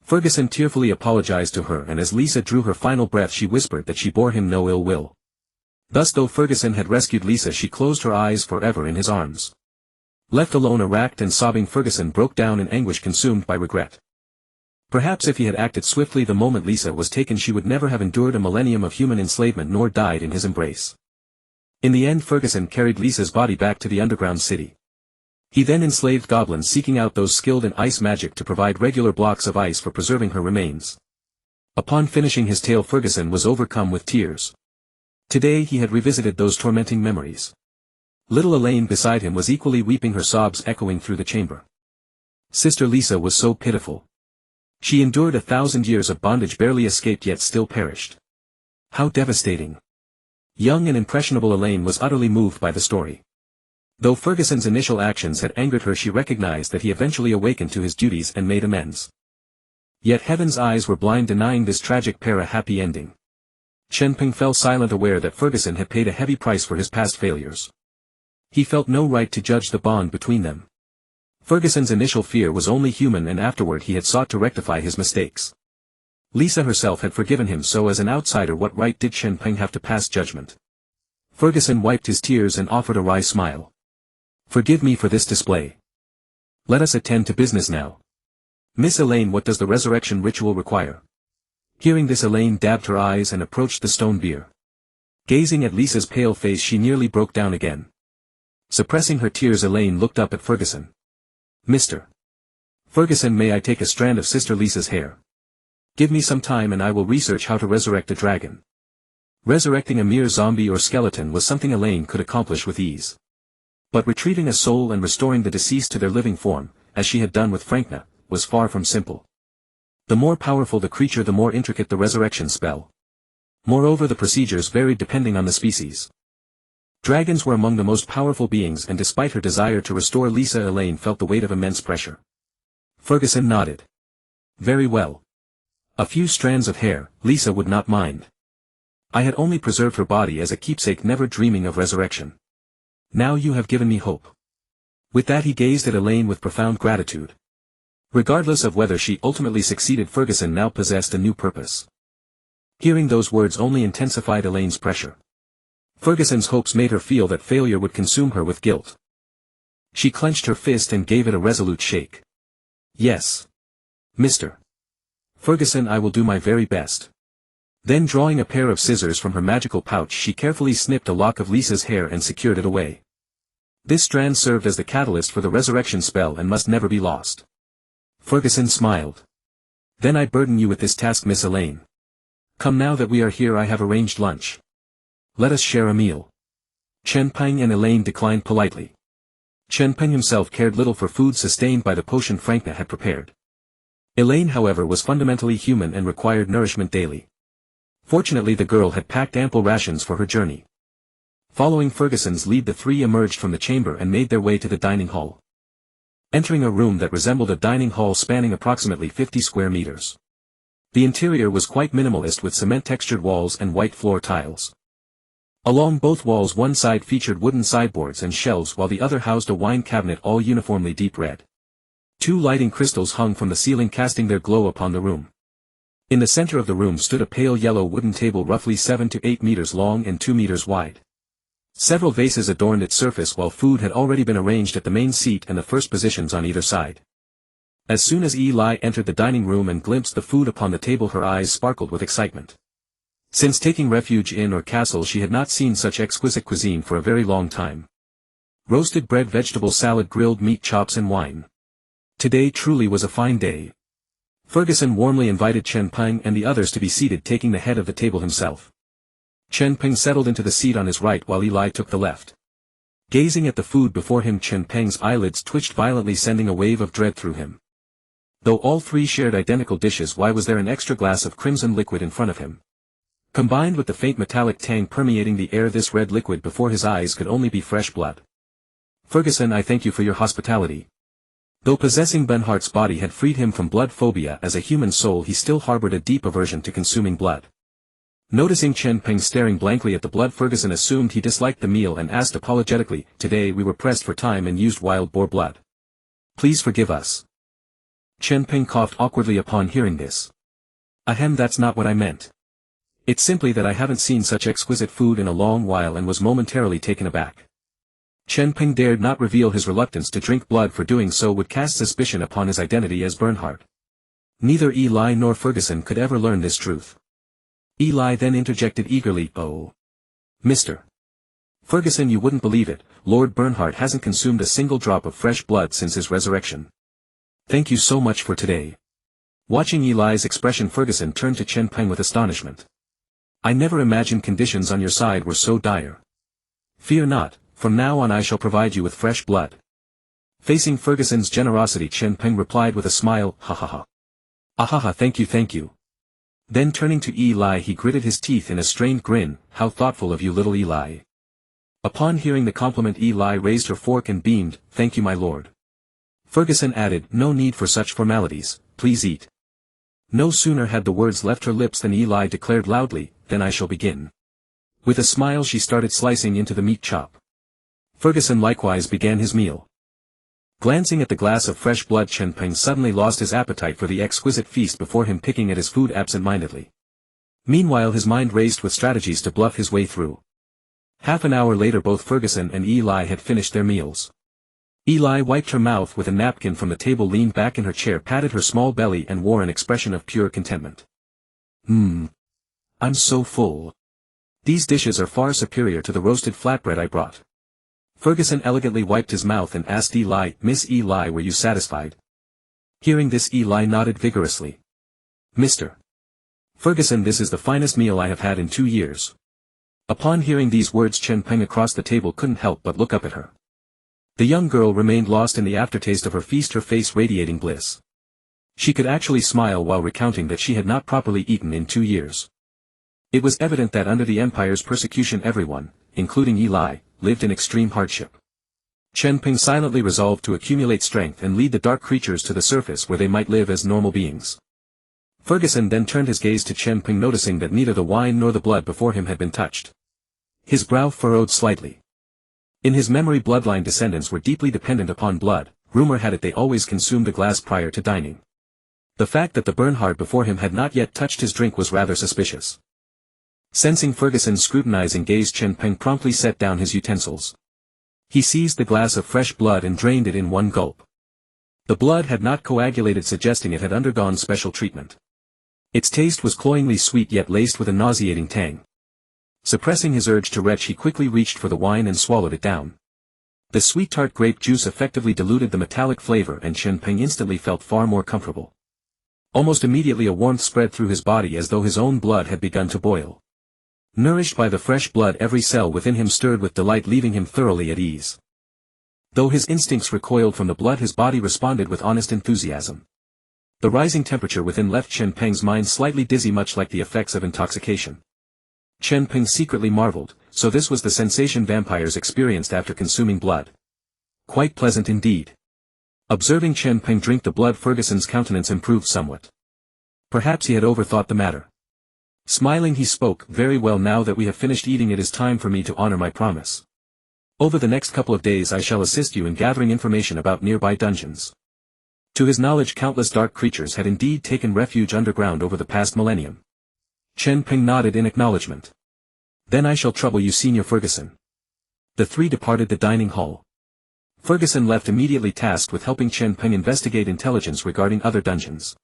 Ferguson tearfully apologized to her, and as Lisa drew her final breath she whispered that she bore him no ill will. Thus, though Ferguson had rescued Lisa, she closed her eyes forever in his arms. Left alone, a racked and sobbing Ferguson broke down in anguish, consumed by regret. Perhaps if he had acted swiftly the moment Lisa was taken, she would never have endured a millennium of human enslavement nor died in his embrace. In the end, Ferguson carried Lisa's body back to the underground city. He then enslaved goblins, seeking out those skilled in ice magic to provide regular blocks of ice for preserving her remains. Upon finishing his tale, Ferguson was overcome with tears. Today he had revisited those tormenting memories. Little Elaine beside him was equally weeping, her sobs echoing through the chamber. Sister Lisa was so pitiful. She endured 1,000 years of bondage, barely escaped, yet still perished. How devastating. Young and impressionable Elaine was utterly moved by the story. Though Ferguson's initial actions had angered her, she recognized that he eventually awakened to his duties and made amends. Yet heaven's eyes were blind, denying this tragic pair a happy ending. Chen Peng fell silent, aware that Ferguson had paid a heavy price for his past failures. He felt no right to judge the bond between them. Ferguson's initial fear was only human, and afterward he had sought to rectify his mistakes. Lisa herself had forgiven him, so as an outsider what right did Chen Peng have to pass judgment? Ferguson wiped his tears and offered a wry smile. Forgive me for this display. Let us attend to business now. Miss Elaine, what does the resurrection ritual require? Hearing this, Elaine dabbed her eyes and approached the stone bier. Gazing at Lisa's pale face, she nearly broke down again. Suppressing her tears, Elaine looked up at Ferguson. Mr. Ferguson, may I take a strand of Sister Lisa's hair? Give me some time and I will research how to resurrect a dragon. Resurrecting a mere zombie or skeleton was something Elaine could accomplish with ease. But retrieving a soul and restoring the deceased to their living form, as she had done with Frankna, was far from simple. The more powerful the creature, the more intricate the resurrection spell. Moreover, the procedures varied depending on the species. Dragons were among the most powerful beings, and despite her desire to restore Lisa, Elaine felt the weight of immense pressure. Ferguson nodded. Very well. A few strands of hair, Lisa would not mind. I had only preserved her body as a keepsake, never dreaming of resurrection. Now you have given me hope. With that he gazed at Elaine with profound gratitude. Regardless of whether she ultimately succeeded, Ferguson now possessed a new purpose. Hearing those words only intensified Elaine's pressure. Ferguson's hopes made her feel that failure would consume her with guilt. She clenched her fist and gave it a resolute shake. Yes. Mr. Ferguson, I will do my very best. Then drawing a pair of scissors from her magical pouch, she carefully snipped a lock of Lisa's hair and secured it away. This strand served as the catalyst for the resurrection spell and must never be lost. Ferguson smiled. Then I burden you with this task, Miss Elaine. Come, now that we are here, I have arranged lunch. Let us share a meal. Chen Peng and Elaine declined politely. Chen Peng himself cared little for food sustained by the potion Frankna had prepared. Elaine, however, was fundamentally human and required nourishment daily. Fortunately, the girl had packed ample rations for her journey. Following Ferguson's lead, the three emerged from the chamber and made their way to the dining hall. Entering a room that resembled a dining hall spanning approximately 50 square meters. The interior was quite minimalist, with cement-textured walls and white floor tiles. Along both walls, one side featured wooden sideboards and shelves, while the other housed a wine cabinet, all uniformly deep red. Two lighting crystals hung from the ceiling, casting their glow upon the room. In the center of the room stood a pale yellow wooden table roughly 7 to 8 meters long and 2 meters wide. Several vases adorned its surface, while food had already been arranged at the main seat and the first positions on either side. As soon as Eli entered the dining room and glimpsed the food upon the table, her eyes sparkled with excitement. Since taking refuge in Orr Castle, she had not seen such exquisite cuisine for a very long time. Roasted bread, vegetable salad, grilled meat, chops and wine. Today truly was a fine day. Ferguson warmly invited Chen Peng and the others to be seated, taking the head of the table himself. Chen Peng settled into the seat on his right while Eli took the left. Gazing at the food before him, Chen Peng's eyelids twitched violently, sending a wave of dread through him. Though all three shared identical dishes, why was there an extra glass of crimson liquid in front of him? Combined with the faint metallic tang permeating the air, this red liquid before his eyes could only be fresh blood. Ferguson, I thank you for your hospitality. Though possessing Bernhardt's body had freed him from blood phobia, as a human soul he still harbored a deep aversion to consuming blood. Noticing Chen Peng staring blankly at the blood, Ferguson assumed he disliked the meal and asked apologetically, "Today we were pressed for time and used wild boar blood. Please forgive us." Chen Peng coughed awkwardly upon hearing this. "Ahem, that's not what I meant. It's simply that I haven't seen such exquisite food in a long while," and was momentarily taken aback. Chen Peng dared not reveal his reluctance to drink blood, for doing so would cast suspicion upon his identity as Bernhardt. Neither Eli nor Ferguson could ever learn this truth. Eli then interjected eagerly, "Oh, Mr. Ferguson, you wouldn't believe it, Lord Bernhardt hasn't consumed a single drop of fresh blood since his resurrection. Thank you so much for today." Watching Eli's expression, Ferguson turned to Chen Peng with astonishment. "I never imagined conditions on your side were so dire. Fear not, from now on I shall provide you with fresh blood." Facing Ferguson's generosity, Chen Peng replied with a smile, "Ha ha ha. Ahaha, thank you, thank you." Then turning to Eli, he gritted his teeth in a strained grin, "How thoughtful of you, little Eli." Upon hearing the compliment, Eli raised her fork and beamed, "Thank you, my lord." Ferguson added, "No need for such formalities, please eat." No sooner had the words left her lips than Eli declared loudly, "Then I shall begin." With a smile she started slicing into the meat chop. Ferguson likewise began his meal. Glancing at the glass of fresh blood, Chen Peng suddenly lost his appetite for the exquisite feast before him, picking at his food absent-mindedly. Meanwhile his mind raced with strategies to bluff his way through. Half an hour later both Ferguson and Eli had finished their meals. Eli wiped her mouth with a napkin from the table, leaned back in her chair, patted her small belly and wore an expression of pure contentment. I'm so full. These dishes are far superior to the roasted flatbread I brought." Ferguson elegantly wiped his mouth and asked Eli, "Miss Eli, were you satisfied?" Hearing this, Eli nodded vigorously. "Mr. Ferguson, this is the finest meal I have had in 2 years." Upon hearing these words, Chen Peng across the table couldn't help but look up at her. The young girl remained lost in the aftertaste of her feast, her face radiating bliss. She could actually smile while recounting that she had not properly eaten in 2 years. It was evident that under the Empire's persecution everyone, including Eli, lived in extreme hardship. Chen Peng silently resolved to accumulate strength and lead the dark creatures to the surface where they might live as normal beings. Ferguson then turned his gaze to Chen Peng, noticing that neither the wine nor the blood before him had been touched. His brow furrowed slightly. In his memory, bloodline descendants were deeply dependent upon blood. Rumor had it they always consumed a glass prior to dining. The fact that the Bernhard before him had not yet touched his drink was rather suspicious. Sensing Ferguson's scrutinizing gaze, Chen Peng promptly set down his utensils. He seized the glass of fresh blood and drained it in one gulp. The blood had not coagulated, suggesting it had undergone special treatment. Its taste was cloyingly sweet yet laced with a nauseating tang. Suppressing his urge to retch, he quickly reached for the wine and swallowed it down. The sweet tart grape juice effectively diluted the metallic flavor, and Chen Peng instantly felt far more comfortable. Almost immediately a warmth spread through his body as though his own blood had begun to boil. Nourished by the fresh blood, every cell within him stirred with delight, leaving him thoroughly at ease. Though his instincts recoiled from the blood, his body responded with honest enthusiasm. The rising temperature within left Chen Peng's mind slightly dizzy, much like the effects of intoxication. Chen Peng secretly marveled, so this was the sensation vampires experienced after consuming blood. Quite pleasant indeed. Observing Chen Peng drink the blood, Ferguson's countenance improved somewhat. Perhaps he had overthought the matter. Smiling, he spoke, "Very well, now that we have finished eating, it is time for me to honor my promise. Over the next couple of days I shall assist you in gathering information about nearby dungeons." To his knowledge, countless dark creatures had indeed taken refuge underground over the past millennium. Chen Peng nodded in acknowledgement. "Then I shall trouble you, Senior Ferguson." The three departed the dining hall. Ferguson left immediately, tasked with helping Chen Peng investigate intelligence regarding other dungeons.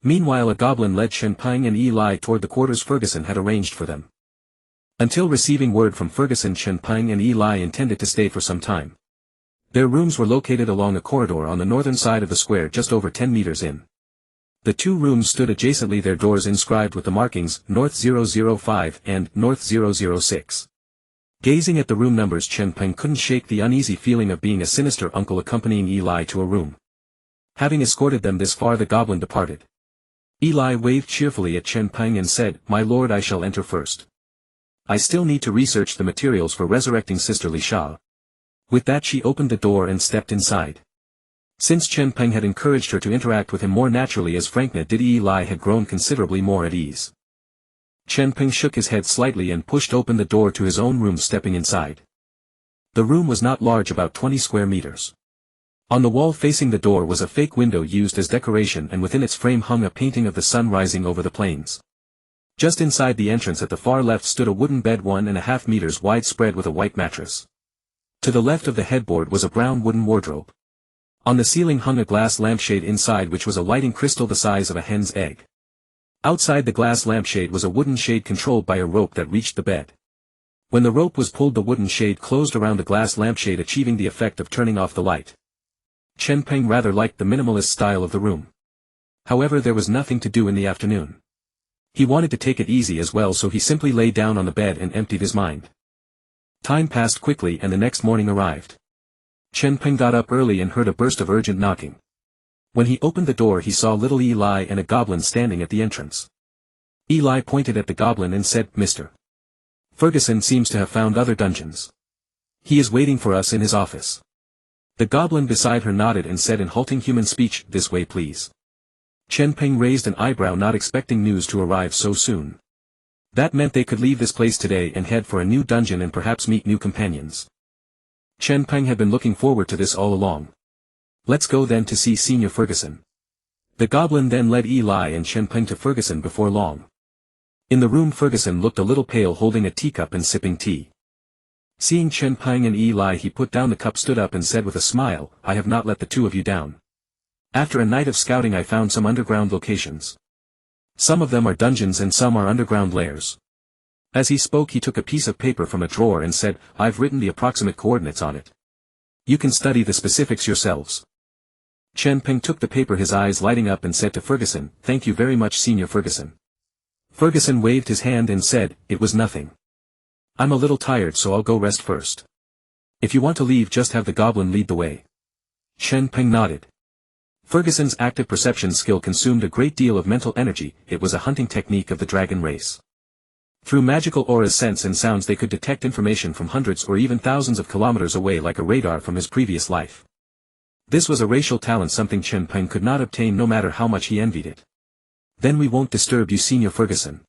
Meanwhile, a goblin led Chen Peng and Eli toward the quarters Ferguson had arranged for them. Until receiving word from Ferguson, Chen Peng and Eli intended to stay for some time. Their rooms were located along a corridor on the northern side of the square, just over 10 meters in. The two rooms stood adjacently, their doors inscribed with the markings North 005 and North 006. Gazing at the room numbers, Chen Peng couldn't shake the uneasy feeling of being a sinister uncle accompanying Eli to a room. Having escorted them this far, the goblin departed. Eli waved cheerfully at Chen Peng and said, "My lord, I shall enter first. I still need to research the materials for resurrecting Sister Li Sha." With that, she opened the door and stepped inside. Since Chen Peng had encouraged her to interact with him more naturally as Frankna did, Eli had grown considerably more at ease. Chen Peng shook his head slightly and pushed open the door to his own room, stepping inside. The room was not large, about 20 square meters. On the wall facing the door was a fake window used as decoration, and within its frame hung a painting of the sun rising over the plains. Just inside the entrance at the far left stood a wooden bed 1.5 meters wide, spread with a white mattress. To the left of the headboard was a brown wooden wardrobe. On the ceiling hung a glass lampshade, inside which was a lighting crystal the size of a hen's egg. Outside the glass lampshade was a wooden shade controlled by a rope that reached the bed. When the rope was pulled, the wooden shade closed around the glass lampshade, achieving the effect of turning off the light. Chen Peng rather liked the minimalist style of the room. However, there was nothing to do in the afternoon. He wanted to take it easy as well, so he simply lay down on the bed and emptied his mind. Time passed quickly and the next morning arrived. Chen Peng got up early and heard a burst of urgent knocking. When he opened the door, he saw little Eli and a goblin standing at the entrance. Eli pointed at the goblin and said, "Mr. Ferguson seems to have found other dungeons. He is waiting for us in his office." The goblin beside her nodded and said in halting human speech, "This way, please." Chen Peng raised an eyebrow, not expecting news to arrive so soon. That meant they could leave this place today and head for a new dungeon and perhaps meet new companions. Chen Peng had been looking forward to this all along. "Let's go then to see Senior Ferguson." The goblin then led Eli and Chen Peng to Ferguson before long. In the room, Ferguson looked a little pale, holding a teacup and sipping tea. Seeing Chen Peng and Eli, he put down the cup, stood up and said with a smile, "I have not let the two of you down. After a night of scouting, I found some underground locations. Some of them are dungeons and some are underground lairs." As he spoke, he took a piece of paper from a drawer and said, "I've written the approximate coordinates on it. You can study the specifics yourselves." Chen Peng took the paper, his eyes lighting up, and said to Ferguson, "Thank you very much, Senior Ferguson." Ferguson waved his hand and said, "It was nothing. I'm a little tired, so I'll go rest first. If you want to leave, just have the goblin lead the way." Chen Peng nodded. Ferguson's active perception skill consumed a great deal of mental energy. It was a hunting technique of the dragon race. Through magical aura's sense and sounds they could detect information from hundreds or even thousands of kilometers away like a radar from his previous life. This was a racial talent, something Chen Peng could not obtain no matter how much he envied it. Then we won't disturb you, Senior Ferguson.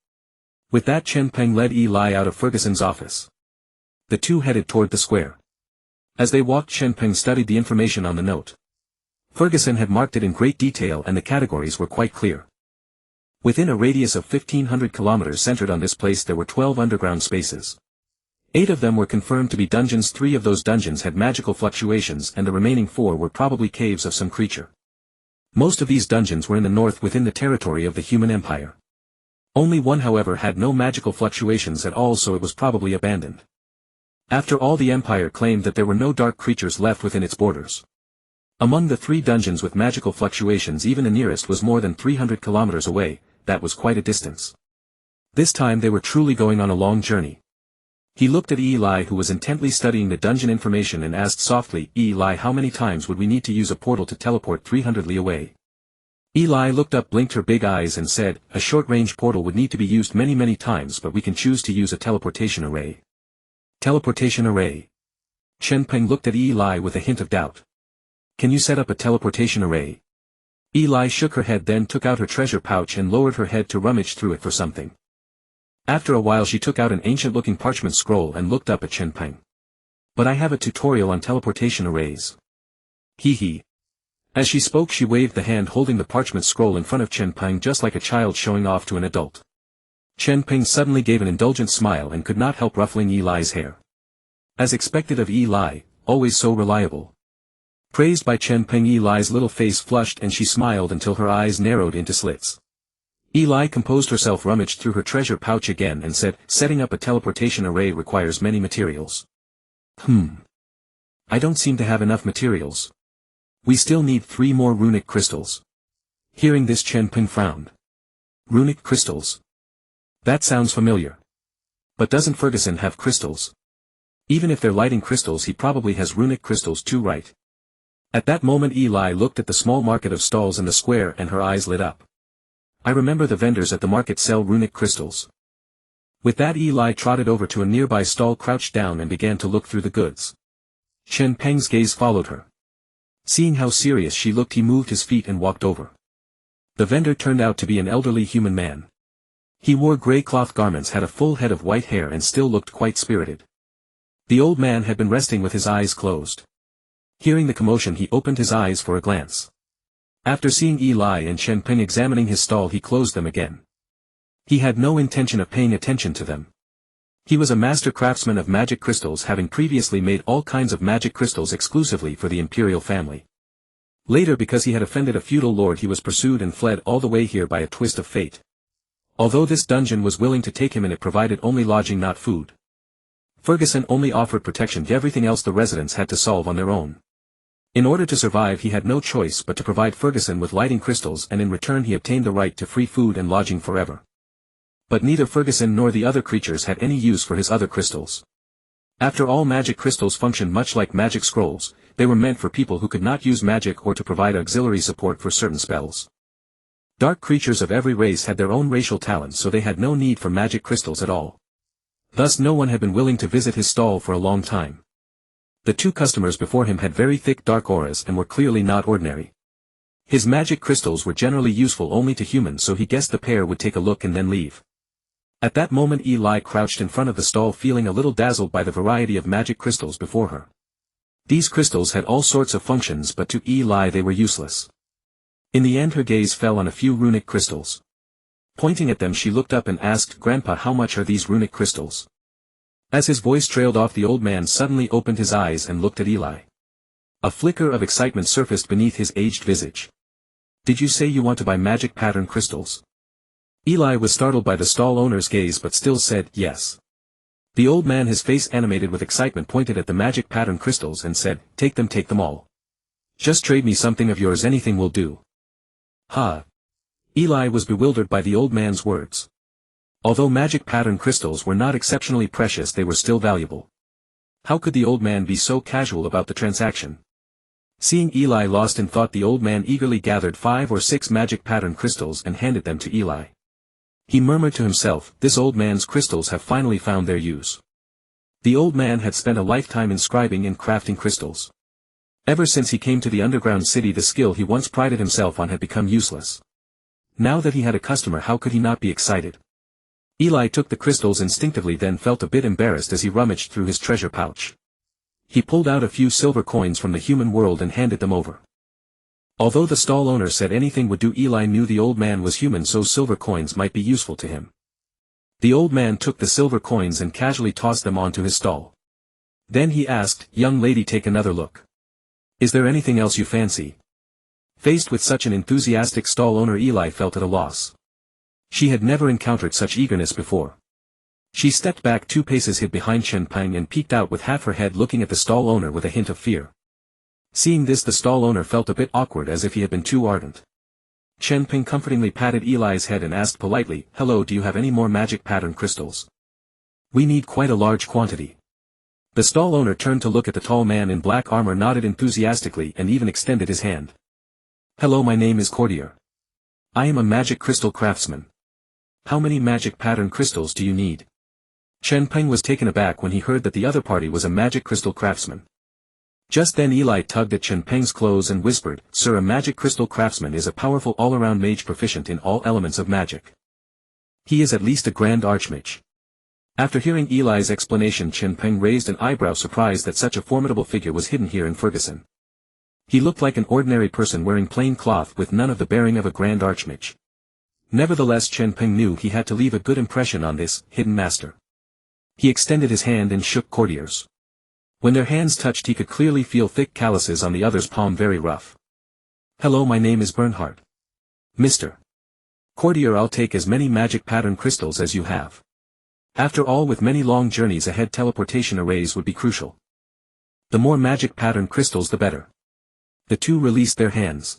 With that, Chen Peng led Eli out of Ferguson's office. The two headed toward the square. As they walked, Chen Peng studied the information on the note. Ferguson had marked it in great detail and the categories were quite clear. Within a radius of 1,500 kilometers centered on this place there were 12 underground spaces. 8 of them were confirmed to be dungeons. 3 of those dungeons had magical fluctuations and the remaining 4 were probably caves of some creature. Most of these dungeons were in the north within the territory of the human empire. Only one, however, had no magical fluctuations at all, so it was probably abandoned. After all, the empire claimed that there were no dark creatures left within its borders. Among the 3 dungeons with magical fluctuations, even the nearest was more than 300 kilometers away. That was quite a distance. This time they were truly going on a long journey. He looked at Eli, who was intently studying the dungeon information, and asked softly, "Eli, how many times would we need to use a portal to teleport 300 li away?" Eli looked up, blinked her big eyes and said, "A short-range portal would need to be used many times, but we can choose to use a teleportation array." Teleportation array? Chen Peng looked at Eli with a hint of doubt. "Can you set up a teleportation array?" Eli shook her head, then took out her treasure pouch and lowered her head to rummage through it for something. After a while she took out an ancient-looking parchment scroll and looked up at Chen Peng. "But I have a tutorial on teleportation arrays." Hee. As she spoke she waved the hand holding the parchment scroll in front of Chen Peng just like a child showing off to an adult. Chen Peng suddenly gave an indulgent smile and could not help ruffling Eli's hair. As expected of Eli, always so reliable. Praised by Chen Peng, Eli's little face flushed and she smiled until her eyes narrowed into slits. Eli composed herself, rummaged through her treasure pouch again and said, "Setting up a teleportation array requires many materials." I don't seem to have enough materials. We still need 3 more runic crystals." Hearing this, Chen Peng frowned. Runic crystals? That sounds familiar. But doesn't Ferguson have crystals? Even if they're lighting crystals, he probably has runic crystals too, right? At that moment Eli looked at the small market of stalls in the square and her eyes lit up. "I remember the vendors at the market sell runic crystals." With that Eli trotted over to a nearby stall, crouched down and began to look through the goods. Chen Peng's gaze followed her. Seeing how serious she looked, he moved his feet and walked over. The vendor turned out to be an elderly human man. He wore grey cloth garments, had a full head of white hair and still looked quite spirited. The old man had been resting with his eyes closed. Hearing the commotion he opened his eyes for a glance. After seeing Eli and Chen Peng examining his stall he closed them again. He had no intention of paying attention to them. He was a master craftsman of magic crystals, having previously made all kinds of magic crystals exclusively for the imperial family. Later, because he had offended a feudal lord, he was pursued and fled all the way here by a twist of fate. Although this dungeon was willing to take him and it provided only lodging, not food. Ferguson only offered protection. Everything else the residents had to solve on their own. In order to survive he had no choice but to provide Ferguson with lighting crystals, and in return he obtained the right to free food and lodging forever. But neither Ferguson nor the other creatures had any use for his other crystals. After all, magic crystals functioned much like magic scrolls. They were meant for people who could not use magic or to provide auxiliary support for certain spells. Dark creatures of every race had their own racial talents, so they had no need for magic crystals at all. Thus no one had been willing to visit his stall for a long time. The 2 customers before him had very thick dark auras and were clearly not ordinary. His magic crystals were generally useful only to humans, so he guessed the pair would take a look and then leave. At that moment Eli crouched in front of the stall, feeling a little dazzled by the variety of magic crystals before her. These crystals had all sorts of functions, but to Eli they were useless. In the end her gaze fell on a few runic crystals. Pointing at them she looked up and asked, "Grandpa, how much are these runic crystals?" As his voice trailed off the old man suddenly opened his eyes and looked at Eli. A flicker of excitement surfaced beneath his aged visage. "Did you say you want to buy magic pattern crystals?" Eli was startled by the stall owner's gaze but still said, "Yes." The old man, his face animated with excitement, pointed at the magic pattern crystals and said, take them all. "Just trade me something of yours, anything will do." "Ha!" Eli was bewildered by the old man's words. Although magic pattern crystals were not exceptionally precious, they were still valuable. How could the old man be so casual about the transaction? Seeing Eli lost in thought, the old man eagerly gathered 5 or 6 magic pattern crystals and handed them to Eli. He murmured to himself, this old man's crystals have finally found their use. The old man had spent a lifetime inscribing and crafting crystals. Ever since he came to the underground city, the skill he once prided himself on had become useless. Now that he had a customer, how could he not be excited? Eli took the crystals instinctively, then felt a bit embarrassed as he rummaged through his treasure pouch. He pulled out a few silver coins from the human world and handed them over. Although the stall owner said anything would do, Eli knew the old man was human, so silver coins might be useful to him. The old man took the silver coins and casually tossed them onto his stall. Then he asked, "Young lady, take another look. Is there anything else you fancy?" Faced with such an enthusiastic stall owner, Eli felt at a loss. She had never encountered such eagerness before. She stepped back 2 paces, hid behind Chen Peng, and peeked out with half her head, looking at the stall owner with a hint of fear. Seeing this, the stall owner felt a bit awkward, as if he had been too ardent. Chen Peng comfortingly patted Eli's head and asked politely, "Hello, do you have any more magic pattern crystals? We need quite a large quantity." The stall owner turned to look at the tall man in black armor, nodded enthusiastically, and even extended his hand. "Hello, my name is Courtier. I am a magic crystal craftsman. How many magic pattern crystals do you need?" Chen Peng was taken aback when he heard that the other party was a magic crystal craftsman. Just then Eli tugged at Chen Peng's clothes and whispered, "Sir, a magic crystal craftsman is a powerful all-around mage proficient in all elements of magic. He is at least a grand archmage." After hearing Eli's explanation, Chen Peng raised an eyebrow, surprised that such a formidable figure was hidden here in Ferguson. He looked like an ordinary person wearing plain cloth with none of the bearing of a grand archmage. Nevertheless, Chen Peng knew he had to leave a good impression on this hidden master. He extended his hand and shook Courtier's. When their hands touched, he could clearly feel thick calluses on the other's palm, very rough. "Hello, my name is Bernhard. Mr. Courtier, I'll take as many magic pattern crystals as you have. After all, with many long journeys ahead, teleportation arrays would be crucial. The more magic pattern crystals, the better." The two released their hands.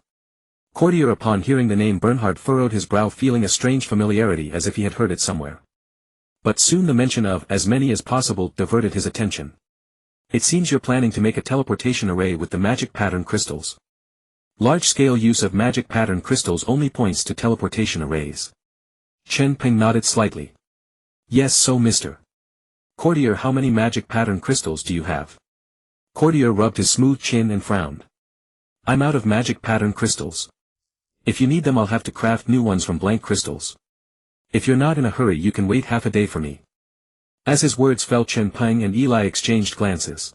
Courtier, upon hearing the name Bernhard, furrowed his brow, feeling a strange familiarity as if he had heard it somewhere. But soon the mention of "as many as possible" diverted his attention. "It seems you're planning to make a teleportation array with the magic pattern crystals. Large-scale use of magic pattern crystals only points to teleportation arrays." Chen Peng nodded slightly. "Yes, so Mr. Courtier, how many magic pattern crystals do you have?" Courtier rubbed his smooth chin and frowned. "I'm out of magic pattern crystals. If you need them, I'll have to craft new ones from blank crystals. If you're not in a hurry, you can wait half a day for me." As his words fell, Chen Peng and Eli exchanged glances.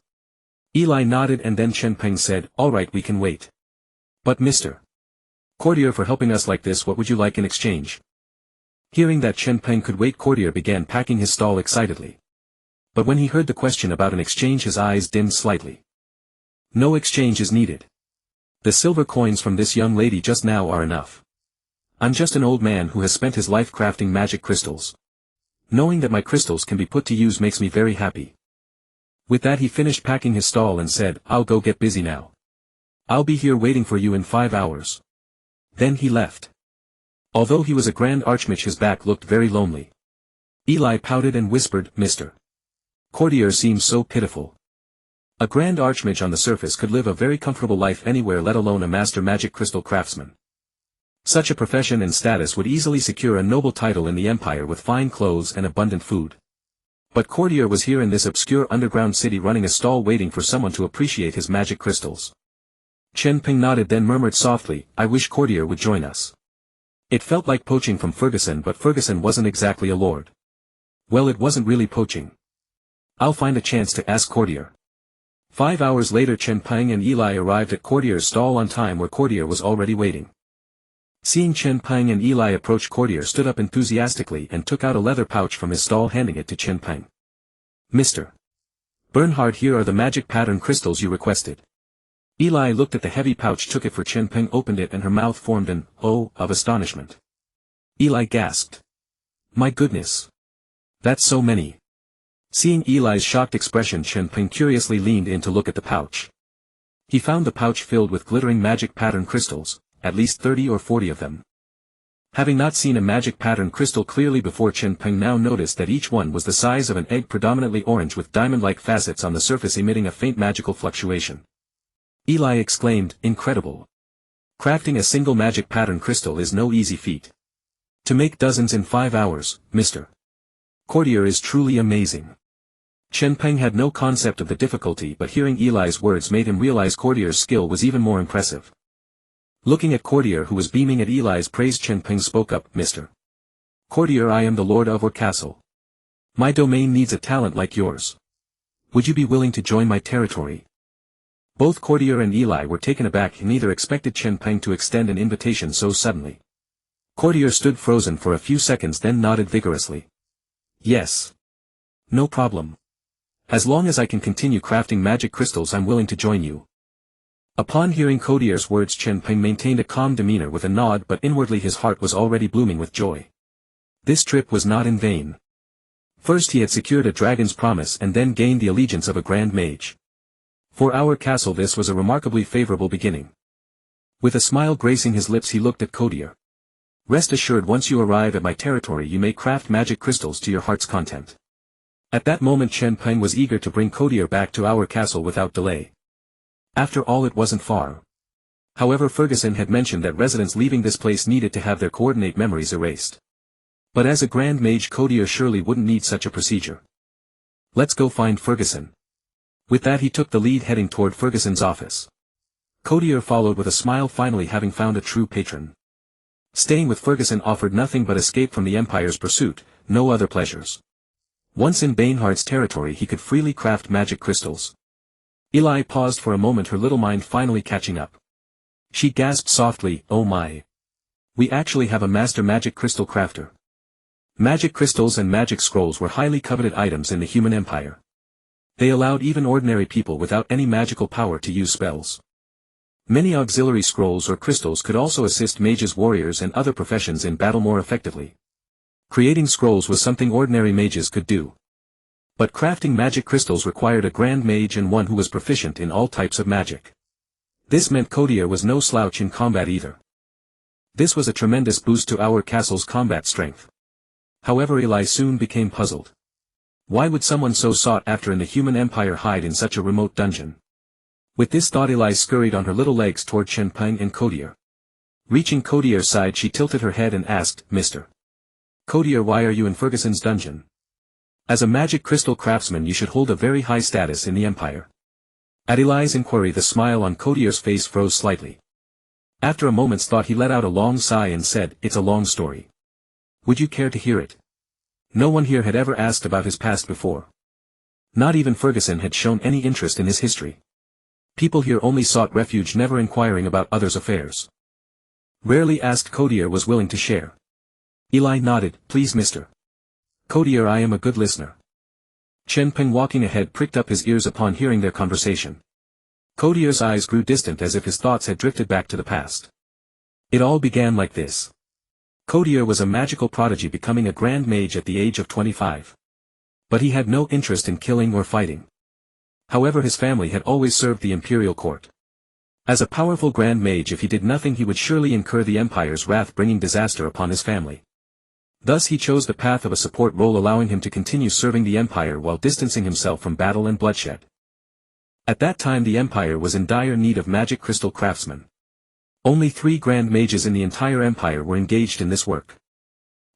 Eli nodded, and then Chen Peng said, "All right, we can wait. But Mr. Courtier, for helping us like this, what would you like in exchange?" Hearing that Chen Peng could wait, Courtier began packing his stall excitedly. But when he heard the question about an exchange, his eyes dimmed slightly. "No exchange is needed. The silver coins from this young lady just now are enough. I'm just an old man who has spent his life crafting magic crystals. Knowing that my crystals can be put to use makes me very happy." With that, he finished packing his stall and said, "I'll go get busy now. I'll be here waiting for you in 5 hours. Then he left. Although he was a grand archmage, his back looked very lonely. Eli pouted and whispered, "Mr. Courtier seems so pitiful. A grand archmage on the surface could live a very comfortable life anywhere, let alone a master magic crystal craftsman. Such a profession and status would easily secure a noble title in the empire with fine clothes and abundant food. But Courtier was here in this obscure underground city, running a stall, waiting for someone to appreciate his magic crystals." Chen Peng nodded, then murmured softly, "I wish Courtier would join us." It felt like poaching from Ferguson, but Ferguson wasn't exactly a lord. Well, it wasn't really poaching. I'll find a chance to ask Courtier. 5 hours later, Chen Peng and Eli arrived at Courtier's stall on time, where Courtier was already waiting. Seeing Chen Peng and Eli approach, Courtier stood up enthusiastically and took out a leather pouch from his stall, handing it to Chen Peng. "Mr. Bernhard, here are the magic pattern crystals you requested." Eli looked at the heavy pouch, took it for Chen Peng, opened it, and her mouth formed an "oh" of astonishment. Eli gasped. "My goodness. That's so many." Seeing Eli's shocked expression, Chen Peng curiously leaned in to look at the pouch. He found the pouch filled with glittering magic pattern crystals, at least 30 or 40 of them. Having not seen a magic pattern crystal clearly before, Chen Peng now noticed that each one was the size of an egg, predominantly orange with diamond-like facets on the surface emitting a faint magical fluctuation. Eli exclaimed, "Incredible. Crafting a single magic pattern crystal is no easy feat. To make dozens in 5 hours, Mr. Courtier is truly amazing. Chen Peng had no concept of the difficulty, but hearing Eli's words made him realize Courtier's skill was even more impressive. Looking at Courtier, who was beaming at Eli's praise, Chen Peng spoke up, Mr. Courtier, I am the lord of Orr Castle. My domain needs a talent like yours. Would you be willing to join my territory? Both Courtier and Eli were taken aback and neither expected Chen Peng to extend an invitation so suddenly. Courtier stood frozen for a few seconds, then nodded vigorously. Yes. No problem. As long as I can continue crafting magic crystals, I'm willing to join you. Upon hearing Courtier's words, Chen Peng maintained a calm demeanor with a nod, but inwardly his heart was already blooming with joy. This trip was not in vain. First he had secured a dragon's promise and then gained the allegiance of a grand mage. For our castle this was a remarkably favorable beginning. With a smile gracing his lips he looked at Courtier. Rest assured, once you arrive at my territory you may craft magic crystals to your heart's content. At that moment Chen Peng was eager to bring Courtier back to our castle without delay. After all, it wasn't far. However, Ferguson had mentioned that residents leaving this place needed to have their coordinate memories erased. But as a grand mage, Courtier surely wouldn't need such a procedure. Let's go find Ferguson. With that he took the lead, heading toward Ferguson's office. Courtier followed with a smile, finally having found a true patron. Staying with Ferguson offered nothing but escape from the Empire's pursuit, no other pleasures. Once in Bainhardt's territory he could freely craft magic crystals. Eli paused for a moment, her little mind finally catching up. She gasped softly, oh my. We actually have a master magic crystal crafter. Magic crystals and magic scrolls were highly coveted items in the human empire. They allowed even ordinary people without any magical power to use spells. Many auxiliary scrolls or crystals could also assist mages, warriors and other professions in battle more effectively. Creating scrolls was something ordinary mages could do. But crafting magic crystals required a grand mage and one who was proficient in all types of magic. This meant Courtier was no slouch in combat either. This was a tremendous boost to our castle's combat strength. However, Eli soon became puzzled. Why would someone so sought after in the human empire hide in such a remote dungeon? With this thought, Eli scurried on her little legs toward Chen Peng and Courtier. Reaching Courtier's side, she tilted her head and asked, Mr. Courtier, why are you in Ferguson's dungeon? As a magic crystal craftsman you should hold a very high status in the empire. At Eli's inquiry the smile on Courtier's face froze slightly. After a moment's thought he let out a long sigh and said, it's a long story. Would you care to hear it? No one here had ever asked about his past before. Not even Ferguson had shown any interest in his history. People here only sought refuge, never inquiring about others' affairs. Rarely asked, Courtier was willing to share. Eli nodded, please Mr. Courtier, I am a good listener. Chen Peng, walking ahead, pricked up his ears upon hearing their conversation. Courtier's eyes grew distant as if his thoughts had drifted back to the past. It all began like this. Courtier was a magical prodigy, becoming a grand mage at the age of 25. But he had no interest in killing or fighting. However, his family had always served the imperial court. As a powerful grand mage, if he did nothing he would surely incur the empire's wrath, bringing disaster upon his family. Thus he chose the path of a support role, allowing him to continue serving the empire while distancing himself from battle and bloodshed. At that time the empire was in dire need of magic crystal craftsmen. Only 3 grand mages in the entire empire were engaged in this work.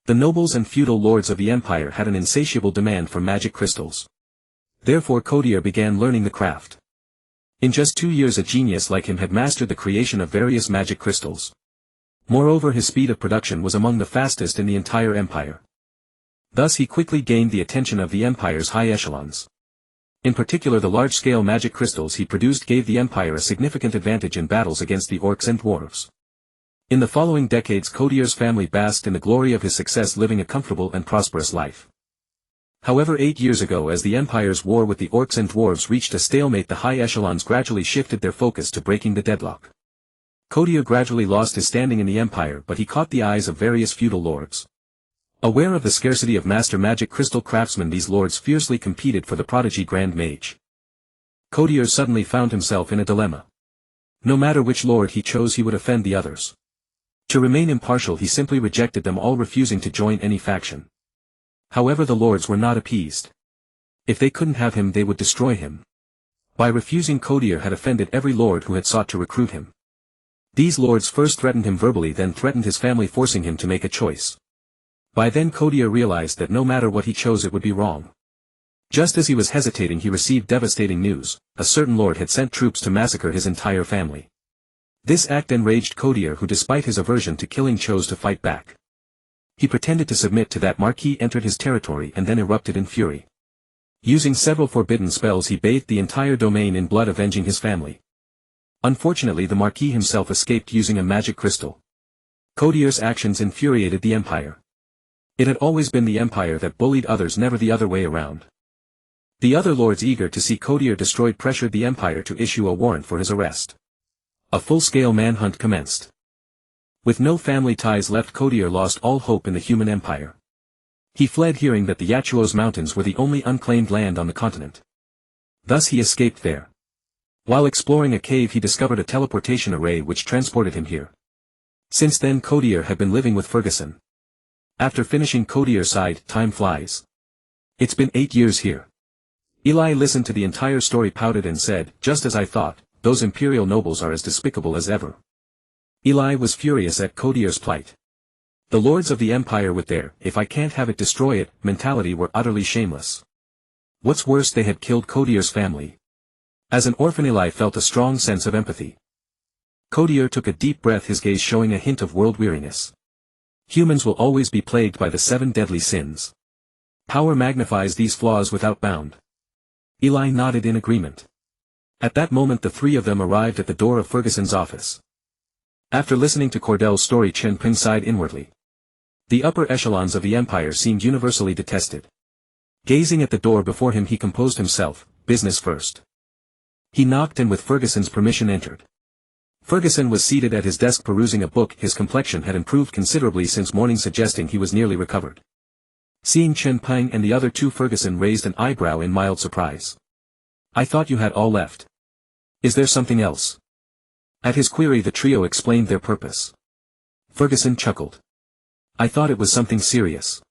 The nobles and feudal lords of the empire had an insatiable demand for magic crystals. Therefore Courtier began learning the craft. In just 2 years a genius like him had mastered the creation of various magic crystals. Moreover, his speed of production was among the fastest in the entire empire. Thus he quickly gained the attention of the empire's high echelons. In particular, the large-scale magic crystals he produced gave the empire a significant advantage in battles against the orcs and dwarves. In the following decades Courtier's family basked in the glory of his success, living a comfortable and prosperous life. However, 8 years ago, as the empire's war with the orcs and dwarves reached a stalemate, the high echelons gradually shifted their focus to breaking the deadlock. Courtier gradually lost his standing in the empire, but he caught the eyes of various feudal lords. Aware of the scarcity of master magic crystal craftsmen, these lords fiercely competed for the prodigy grand mage. Courtier suddenly found himself in a dilemma. No matter which lord he chose, he would offend the others. To remain impartial he simply rejected them all, refusing to join any faction. However, the lords were not appeased. If they couldn't have him, they would destroy him. By refusing, Courtier had offended every lord who had sought to recruit him. These lords first threatened him verbally, then threatened his family, forcing him to make a choice. By then Kodier realized that no matter what he chose it would be wrong. Just as he was hesitating he received devastating news: a certain lord had sent troops to massacre his entire family. This act enraged Kodier, who despite his aversion to killing chose to fight back. He pretended to submit to that Marquis entered his territory and then erupted in fury. Using several forbidden spells he bathed the entire domain in blood, avenging his family. Unfortunately the Marquis himself escaped using a magic crystal. Kodier's actions infuriated the Empire. It had always been the Empire that bullied others, never the other way around. The other lords, eager to see Kodier destroyed, pressured the Empire to issue a warrant for his arrest. A full-scale manhunt commenced. With no family ties left, Kodier lost all hope in the human empire. He fled, hearing that the Yachuos Mountains were the only unclaimed land on the continent. Thus he escaped there. While exploring a cave he discovered a teleportation array which transported him here. Since then Kodier had been living with Ferguson. After finishing, Kodier sighed, "Time flies. It's been 8 years here." Eli listened to the entire story, pouted and said, "Just as I thought, those imperial nobles are as despicable as ever." Eli was furious at Kodier's plight. The lords of the empire with their "if I can't have it, destroy it" mentality were utterly shameless. What's worse, they had killed Kodier's family. As an orphan, Eli felt a strong sense of empathy. Kodier took a deep breath, his gaze showing a hint of world weariness. Humans will always be plagued by the 7 deadly sins. Power magnifies these flaws without bound. Eli nodded in agreement. At that moment the three of them arrived at the door of Ferguson's office. After listening to Cordel's story, Chen Peng sighed inwardly. The upper echelons of the empire seemed universally detested. Gazing at the door before him he composed himself, business first. He knocked and with Ferguson's permission entered. Ferguson was seated at his desk perusing a book. His complexion had improved considerably since morning, suggesting he was nearly recovered. Seeing Chen Peng and the other two, Ferguson raised an eyebrow in mild surprise. "I thought you had all left. Is there something else?" At his query the trio explained their purpose. Ferguson chuckled. "I thought it was something serious."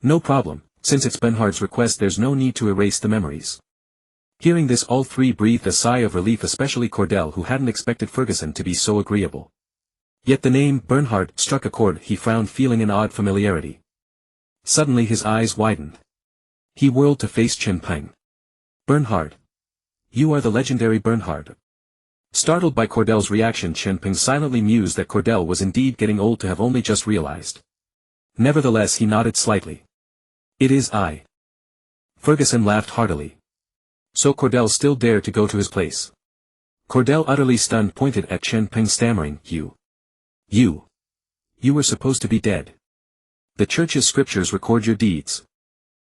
"No problem, since it's Bernhard's request there's no need to erase the memories." Hearing this all three breathed a sigh of relief, especially Cordell, who hadn't expected Ferguson to be so agreeable. Yet the name Bernhard struck a chord. He frowned, feeling an odd familiarity. Suddenly his eyes widened. He whirled to face Chen Peng. "Bernhard. You are the legendary Bernhard." Startled by Cordell's reaction, Chen Peng silently mused that Cordell was indeed getting old to have only just realized. Nevertheless he nodded slightly. "It is I." Ferguson laughed heartily. So Cordell still dared to go to his place. Cordell, utterly stunned, pointed at Chen Peng, stammering, You were supposed to be dead. The church's scriptures record your deeds."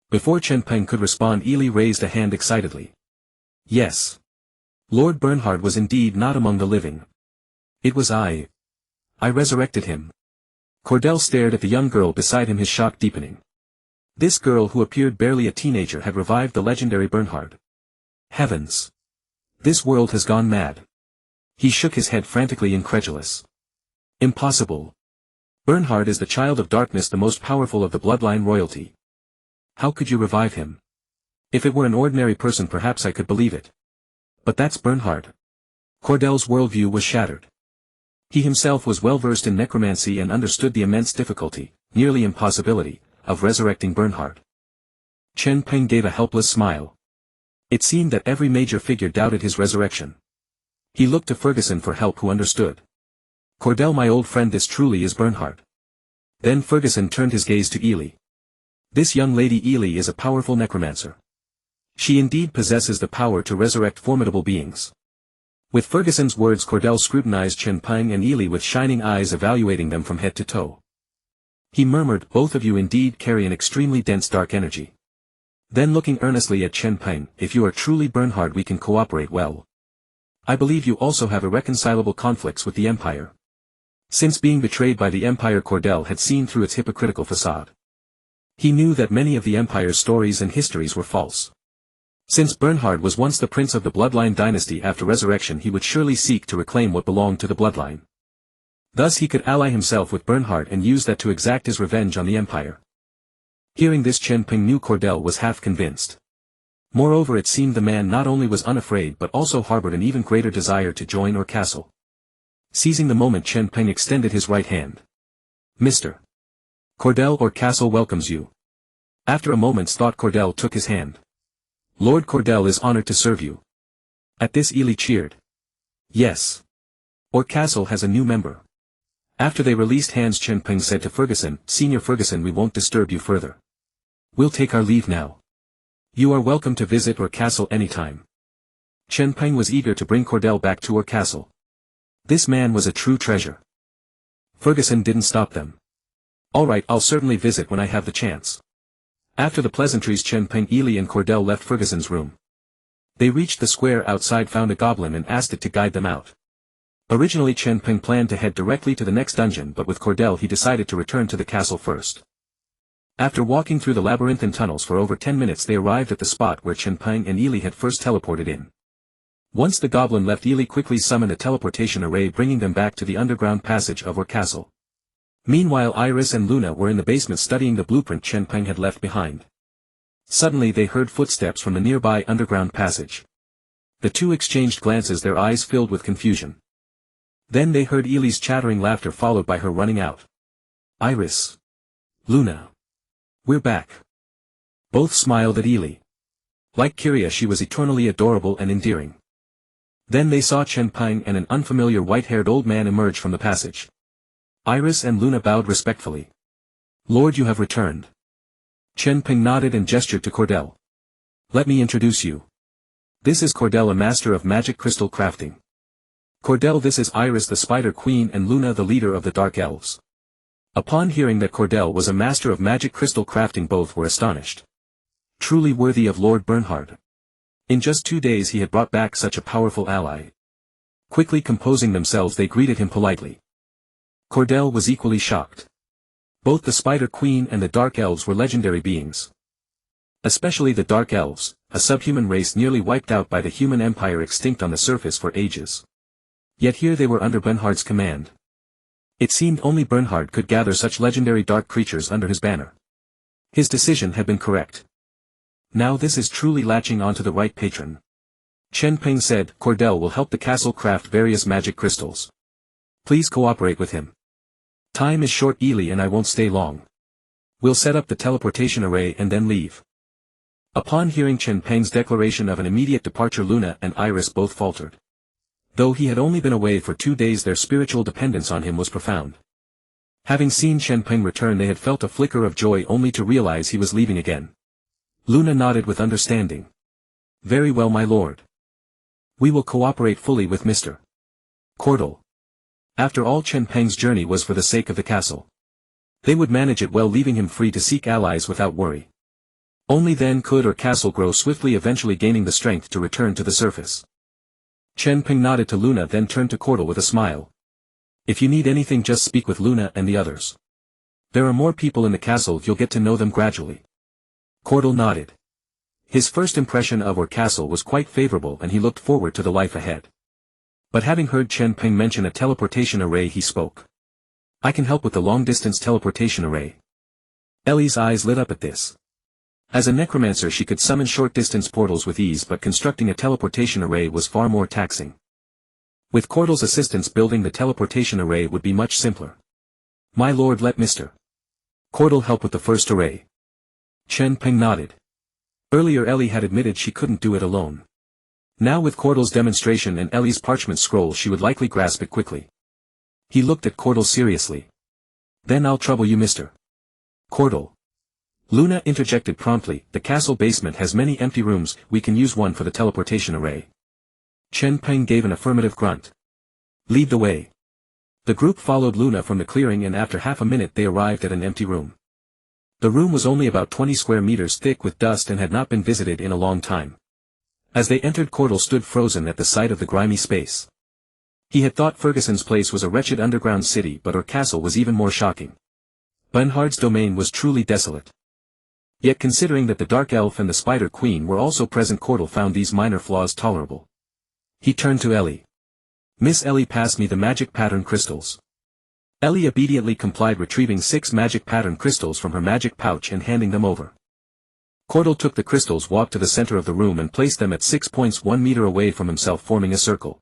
Before Chen Peng could respond, Ely raised a hand excitedly. "Yes. Lord Bernhard was indeed not among the living. It was I. I resurrected him." Cordell stared at the young girl beside him, his shock deepening. This girl, who appeared barely a teenager, had revived the legendary Bernhard. Heavens! This world has gone mad. He shook his head, frantically incredulous. "Impossible. Bernhard is the child of darkness, the most powerful of the bloodline royalty. How could you revive him? If it were an ordinary person perhaps I could believe it. But that's Bernhard." Cordell's worldview was shattered. He himself was well versed in necromancy and understood the immense difficulty, nearly impossibility, of resurrecting Bernhard. Chen Peng gave a helpless smile. It seemed that every major figure doubted his resurrection. He looked to Ferguson for help, who understood. "Cordell, my old friend, this truly is Bernhard." Then Ferguson turned his gaze to Ely. "This young lady Ely is a powerful necromancer. She indeed possesses the power to resurrect formidable beings." With Ferguson's words Cordell scrutinized Chen Peng and Ely with shining eyes, evaluating them from head to toe. He murmured, "Both of you indeed carry an extremely dense dark energy." Then looking earnestly at Chen Peng, "If you are truly Bernhard we can cooperate well. I believe you also have irreconcilable conflicts with the Empire." Since being betrayed by the Empire, Cordell had seen through its hypocritical facade. He knew that many of the Empire's stories and histories were false. Since Bernhard was once the prince of the bloodline dynasty, after resurrection he would surely seek to reclaim what belonged to the bloodline. Thus he could ally himself with Bernhard and use that to exact his revenge on the Empire. Hearing this, Chen Peng knew Cordell was half convinced. Moreover, it seemed the man not only was unafraid but also harbored an even greater desire to join or castle. Seizing the moment, Chen Peng extended his right hand. "Mr. Cordell or Castle welcomes you. After a moment's thought Cordell took his hand. Lord Cordell is honored to serve you. At this Ely cheered. Yes. Or Castle has a new member. After they released hands Chen Peng said to Ferguson, Senior Ferguson, we won't disturb you further. We'll take our leave now. You are welcome to visit Orr Castle anytime. Chen Peng was eager to bring Cordell back to Orr Castle. This man was a true treasure. Ferguson didn't stop them. Alright, I'll certainly visit when I have the chance. After the pleasantries Chen Peng, Ely and Cordell left Ferguson's room. They reached the square outside, found a goblin and asked it to guide them out. Originally Chen Peng planned to head directly to the next dungeon, but with Cordell he decided to return to the castle first. After walking through the labyrinthine tunnels for over 10 minutes they arrived at the spot where Chen Peng and Ely had first teleported in. Once the goblin left, Ely quickly summoned a teleportation array bringing them back to the underground passage of Orr Castle. Meanwhile Iris and Luna were in the basement studying the blueprint Chen Peng had left behind. Suddenly they heard footsteps from the nearby underground passage. The two exchanged glances, their eyes filled with confusion. Then they heard Ely's chattering laughter followed by her running out. Iris. Luna. We're back. Both smiled at Ely. Like Kyria she was eternally adorable and endearing. Then they saw Chen Peng and an unfamiliar white-haired old man emerge from the passage. Iris and Luna bowed respectfully. Lord, you have returned. Chen Peng nodded and gestured to Cordell. Let me introduce you. This is Cordell, a master of magic crystal crafting. Cordell, this is Iris the Spider Queen, and Luna the leader of the Dark Elves. Upon hearing that Cordell was a master of magic crystal crafting both were astonished. Truly worthy of Lord Bernhard. In just 2 days he had brought back such a powerful ally. Quickly composing themselves they greeted him politely. Cordell was equally shocked. Both the Spider Queen and the Dark Elves were legendary beings. Especially the Dark Elves, a subhuman race nearly wiped out by the human empire, extinct on the surface for ages. Yet here they were under Bernhard's command. It seemed only Bernhard could gather such legendary dark creatures under his banner. His decision had been correct. Now this is truly latching onto the right patron. Chen Peng said, Cordell will help the castle craft various magic crystals. Please cooperate with him. Time is short, Ely and I won't stay long. We'll set up the teleportation array and then leave. Upon hearing Chen Peng's declaration of an immediate departure Luna and Iris both faltered. Though he had only been away for 2 days their spiritual dependence on him was profound. Having seen Chen Peng return they had felt a flicker of joy only to realize he was leaving again. Luna nodded with understanding. Very well, my lord. We will cooperate fully with Mr. Cordell. After all, Chen Peng's journey was for the sake of the castle. They would manage it well, leaving him free to seek allies without worry. Only then could Orr Castle grow swiftly, eventually gaining the strength to return to the surface. Chen Peng nodded to Luna, then turned to Cordell with a smile. If you need anything, just speak with Luna and the others. There are more people in the castle, you'll get to know them gradually. Cordell nodded. His first impression of Orr Castle was quite favorable and he looked forward to the life ahead. But having heard Chen Peng mention a teleportation array he spoke. I can help with the long-distance teleportation array. Ellie's eyes lit up at this. As a necromancer she could summon short-distance portals with ease, but constructing a teleportation array was far more taxing. With Cordell's assistance building the teleportation array would be much simpler. My lord, let Mr. Cordell help with the first array. Chen Peng nodded. Earlier Ellie had admitted she couldn't do it alone. Now with Cordell's demonstration and Ellie's parchment scroll she would likely grasp it quickly. He looked at Cordell seriously. Then I'll trouble you, Mr. Cordell. Luna interjected promptly, the castle basement has many empty rooms, we can use one for the teleportation array. Chen Peng gave an affirmative grunt. Lead the way. The group followed Luna from the clearing and after half a minute they arrived at an empty room. The room was only about 20 square meters thick with dust and had not been visited in a long time. As they entered, Cordell stood frozen at the sight of the grimy space. He had thought Ferguson's place was a wretched underground city, but Orr Castle was even more shocking. Bernhard's domain was truly desolate. Yet considering that the Dark Elf and the Spider Queen were also present, Cordell found these minor flaws tolerable. He turned to Ellie. Miss Ellie, pass me the magic pattern crystals. Ellie obediently complied, retrieving 6 magic pattern crystals from her magic pouch and handing them over. Cordell took the crystals, walked to the center of the room and placed them at 6 points 1 meter away from himself, forming a circle.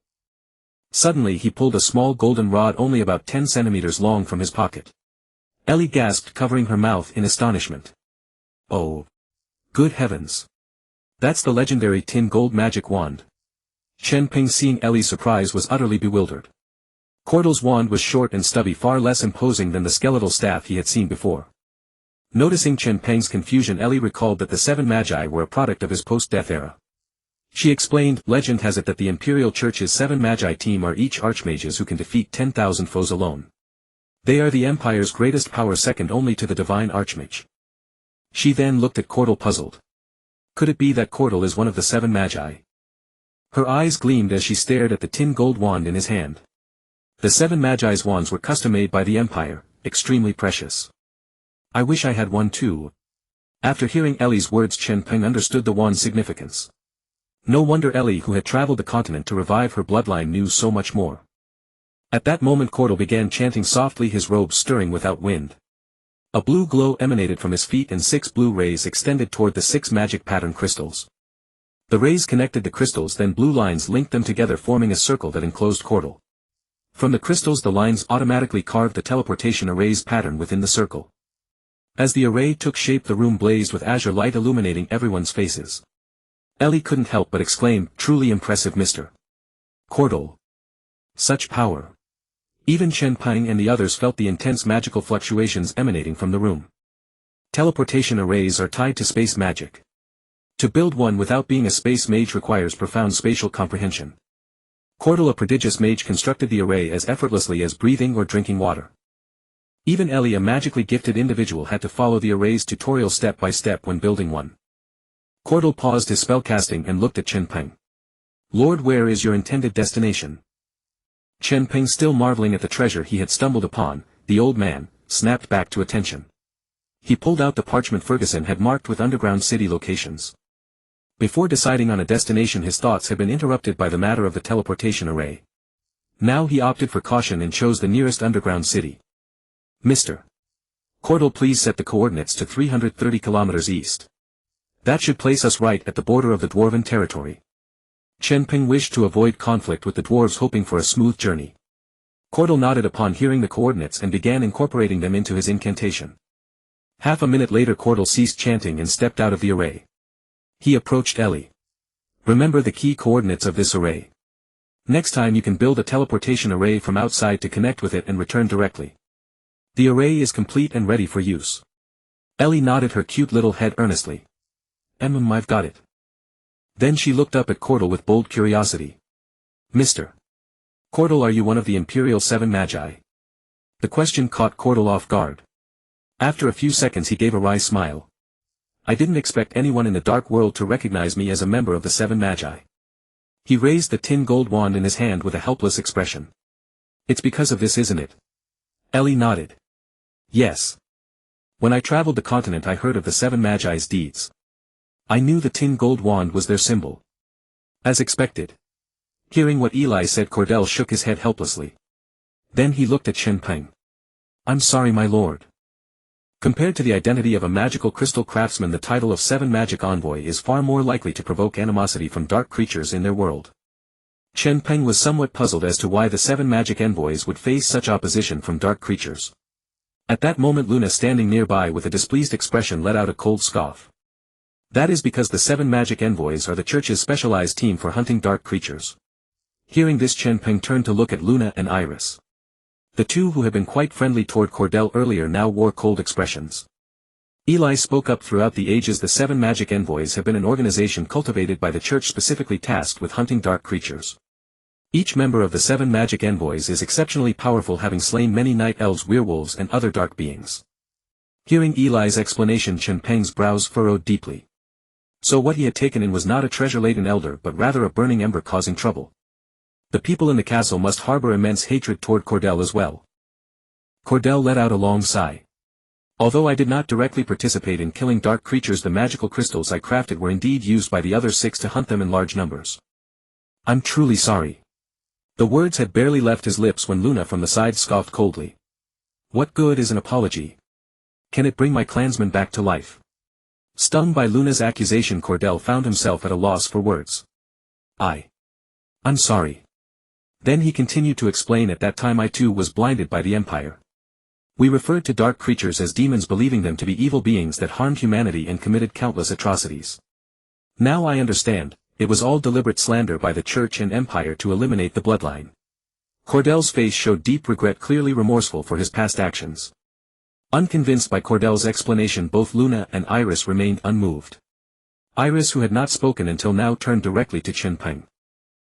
Suddenly he pulled a small golden rod only about 10 centimeters long from his pocket. Ellie gasped, covering her mouth in astonishment. Oh. Good heavens. That's the legendary tin gold magic wand. Chen Peng, seeing Ellie's surprise, was utterly bewildered. Cordell's wand was short and stubby, far less imposing than the skeletal staff he had seen before. Noticing Chen Peng's confusion, Ellie recalled that the 7 Magi were a product of his post-death era. She explained, legend has it that the Imperial Church's 7 Magi team are each archmages who can defeat 10,000 foes alone. They are the Empire's greatest power, second only to the Divine Archmage. She then looked at Cordell, puzzled. Could it be that Cordell is one of the 7 Magi? Her eyes gleamed as she stared at the tin gold wand in his hand. The 7 Magi's wands were custom-made by the Empire, extremely precious. I wish I had one too. After hearing Ellie's words, Chen Peng understood the wand's significance. No wonder Ellie, who had traveled the continent to revive her bloodline, knew so much more. At that moment Cordell began chanting softly, his robes stirring without wind. A blue glow emanated from his feet and 6 blue rays extended toward the 6 magic pattern crystals. The rays connected the crystals, then blue lines linked them together, forming a circle that enclosed Cordell. From the crystals the lines automatically carved the teleportation array's pattern within the circle. As the array took shape, the room blazed with azure light, illuminating everyone's faces. Ellie couldn't help but exclaim, truly impressive, Mr. Cordell. Such power. Even Chen Peng and the others felt the intense magical fluctuations emanating from the room. Teleportation arrays are tied to space magic. To build one without being a space mage requires profound spatial comprehension. Cordell, a prodigious mage, constructed the array as effortlessly as breathing or drinking water. Even Ellie, a magically gifted individual, had to follow the array's tutorial step by step when building one. Cordell paused his spellcasting and looked at Chen Peng. Lord, where is your intended destination? Chen Peng, still marveling at the treasure he had stumbled upon, the old man, snapped back to attention. He pulled out the parchment Ferguson had marked with underground city locations. Before deciding on a destination, his thoughts had been interrupted by the matter of the teleportation array. Now he opted for caution and chose the nearest underground city. Mr. Cordell, please set the coordinates to 330 kilometers east. That should place us right at the border of the Dwarven territory. Chen Peng wished to avoid conflict with the dwarves, hoping for a smooth journey. Cordell nodded upon hearing the coordinates and began incorporating them into his incantation. Half a minute later Cordell ceased chanting and stepped out of the array. He approached Ellie. Remember the key coordinates of this array. Next time you can build a teleportation array from outside to connect with it and return directly. The array is complete and ready for use. Ellie nodded her cute little head earnestly. I've got it. Then she looked up at Cordell with bold curiosity. Mr. Cordell, are you one of the Imperial 7 Magi? The question caught Cordell off guard. After a few seconds he gave a wry smile. I didn't expect anyone in the dark world to recognize me as a member of the 7 Magi. He raised the tin gold wand in his hand with a helpless expression. It's because of this, isn't it? Ellie nodded. Yes. When I traveled the continent I heard of the 7 Magi's deeds. I knew the tin gold wand was their symbol. As expected. Hearing what Eli said, Cordell shook his head helplessly. Then he looked at Chen Peng. I'm sorry, my lord. Compared to the identity of a magical crystal craftsman, the title of 7 Magic Envoy is far more likely to provoke animosity from dark creatures in their world. Chen Peng was somewhat puzzled as to why the 7 Magic Envoys would face such opposition from dark creatures. At that moment Luna, standing nearby with a displeased expression, let out a cold scoff. That is because the 7 Magic Envoys are the Church's specialized team for hunting dark creatures. Hearing this, Chen Peng turned to look at Luna and Iris. The two, who had been quite friendly toward Cordell earlier, now wore cold expressions. Eli spoke up. Throughout the ages the 7 Magic Envoys have been an organization cultivated by the Church specifically tasked with hunting dark creatures. Each member of the 7 Magic Envoys is exceptionally powerful, having slain many night elves, werewolves and other dark beings. Hearing Eli's explanation, Chen Peng's brows furrowed deeply. So what he had taken in was not a treasure-laden elder but rather a burning ember causing trouble. The people in the castle must harbor immense hatred toward Cordell as well. Cordell let out a long sigh. Although I did not directly participate in killing dark creatures, the magical crystals I crafted were indeed used by the other 6 to hunt them in large numbers. I'm truly sorry. The words had barely left his lips when Luna from the side scoffed coldly. What good is an apology? Can it bring my clansmen back to life? Stung by Luna's accusation, Cordell found himself at a loss for words. I'm sorry. Then he continued to explain, at that time I too was blinded by the Empire. We referred to dark creatures as demons, believing them to be evil beings that harmed humanity and committed countless atrocities. Now I understand, it was all deliberate slander by the Church and Empire to eliminate the bloodline. Cordel's face showed deep regret, clearly remorseful for his past actions. Unconvinced by Cordel's explanation, both Luna and Iris remained unmoved. Iris, who had not spoken until now, turned directly to Chen Peng.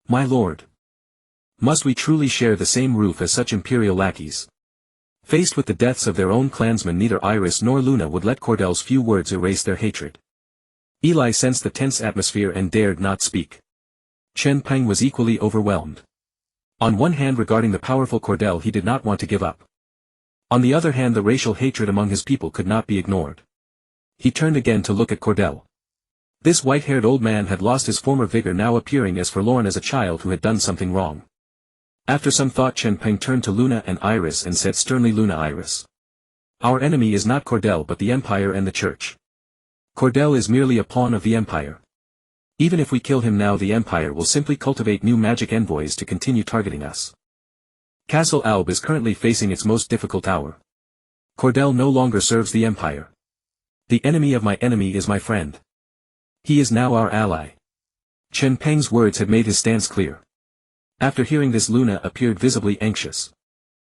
My lord. Must we truly share the same roof as such imperial lackeys? Faced with the deaths of their own clansmen, neither Iris nor Luna would let Cordel's few words erase their hatred. Eli sensed the tense atmosphere and dared not speak. Chen Peng was equally overwhelmed. On one hand, regarding the powerful Cordel, he did not want to give up. On the other hand, the racial hatred among his people could not be ignored. He turned again to look at Cordel. This white-haired old man had lost his former vigor, now appearing as forlorn as a child who had done something wrong. After some thought, Chen Peng turned to Luna and Iris and said sternly, Luna, Iris. Our enemy is not Cordel but the Empire and the Church. Cordel is merely a pawn of the Empire. Even if we kill him now, the Empire will simply cultivate new magic envoys to continue targeting us. Castle Alb is currently facing its most difficult hour. Cordel no longer serves the Empire. The enemy of my enemy is my friend. He is now our ally. Chen Peng's words had made his stance clear. After hearing this, Luna appeared visibly anxious.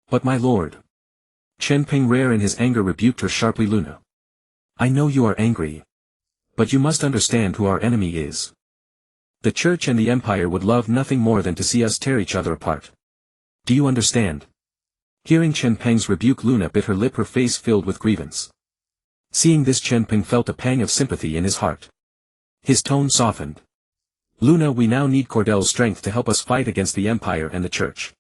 But my lord. Chen Peng, rare in his anger, rebuked her sharply. Luna. I know you are angry. But you must understand who our enemy is. The Church and the Empire would love nothing more than to see us tear each other apart. Do you understand? Hearing Chen Peng's rebuke, Luna bit her lip, her face filled with grievance. Seeing this, Chen Peng felt a pang of sympathy in his heart. His tone softened. Luna, we now need Cordel's strength to help us fight against the Empire and the Church.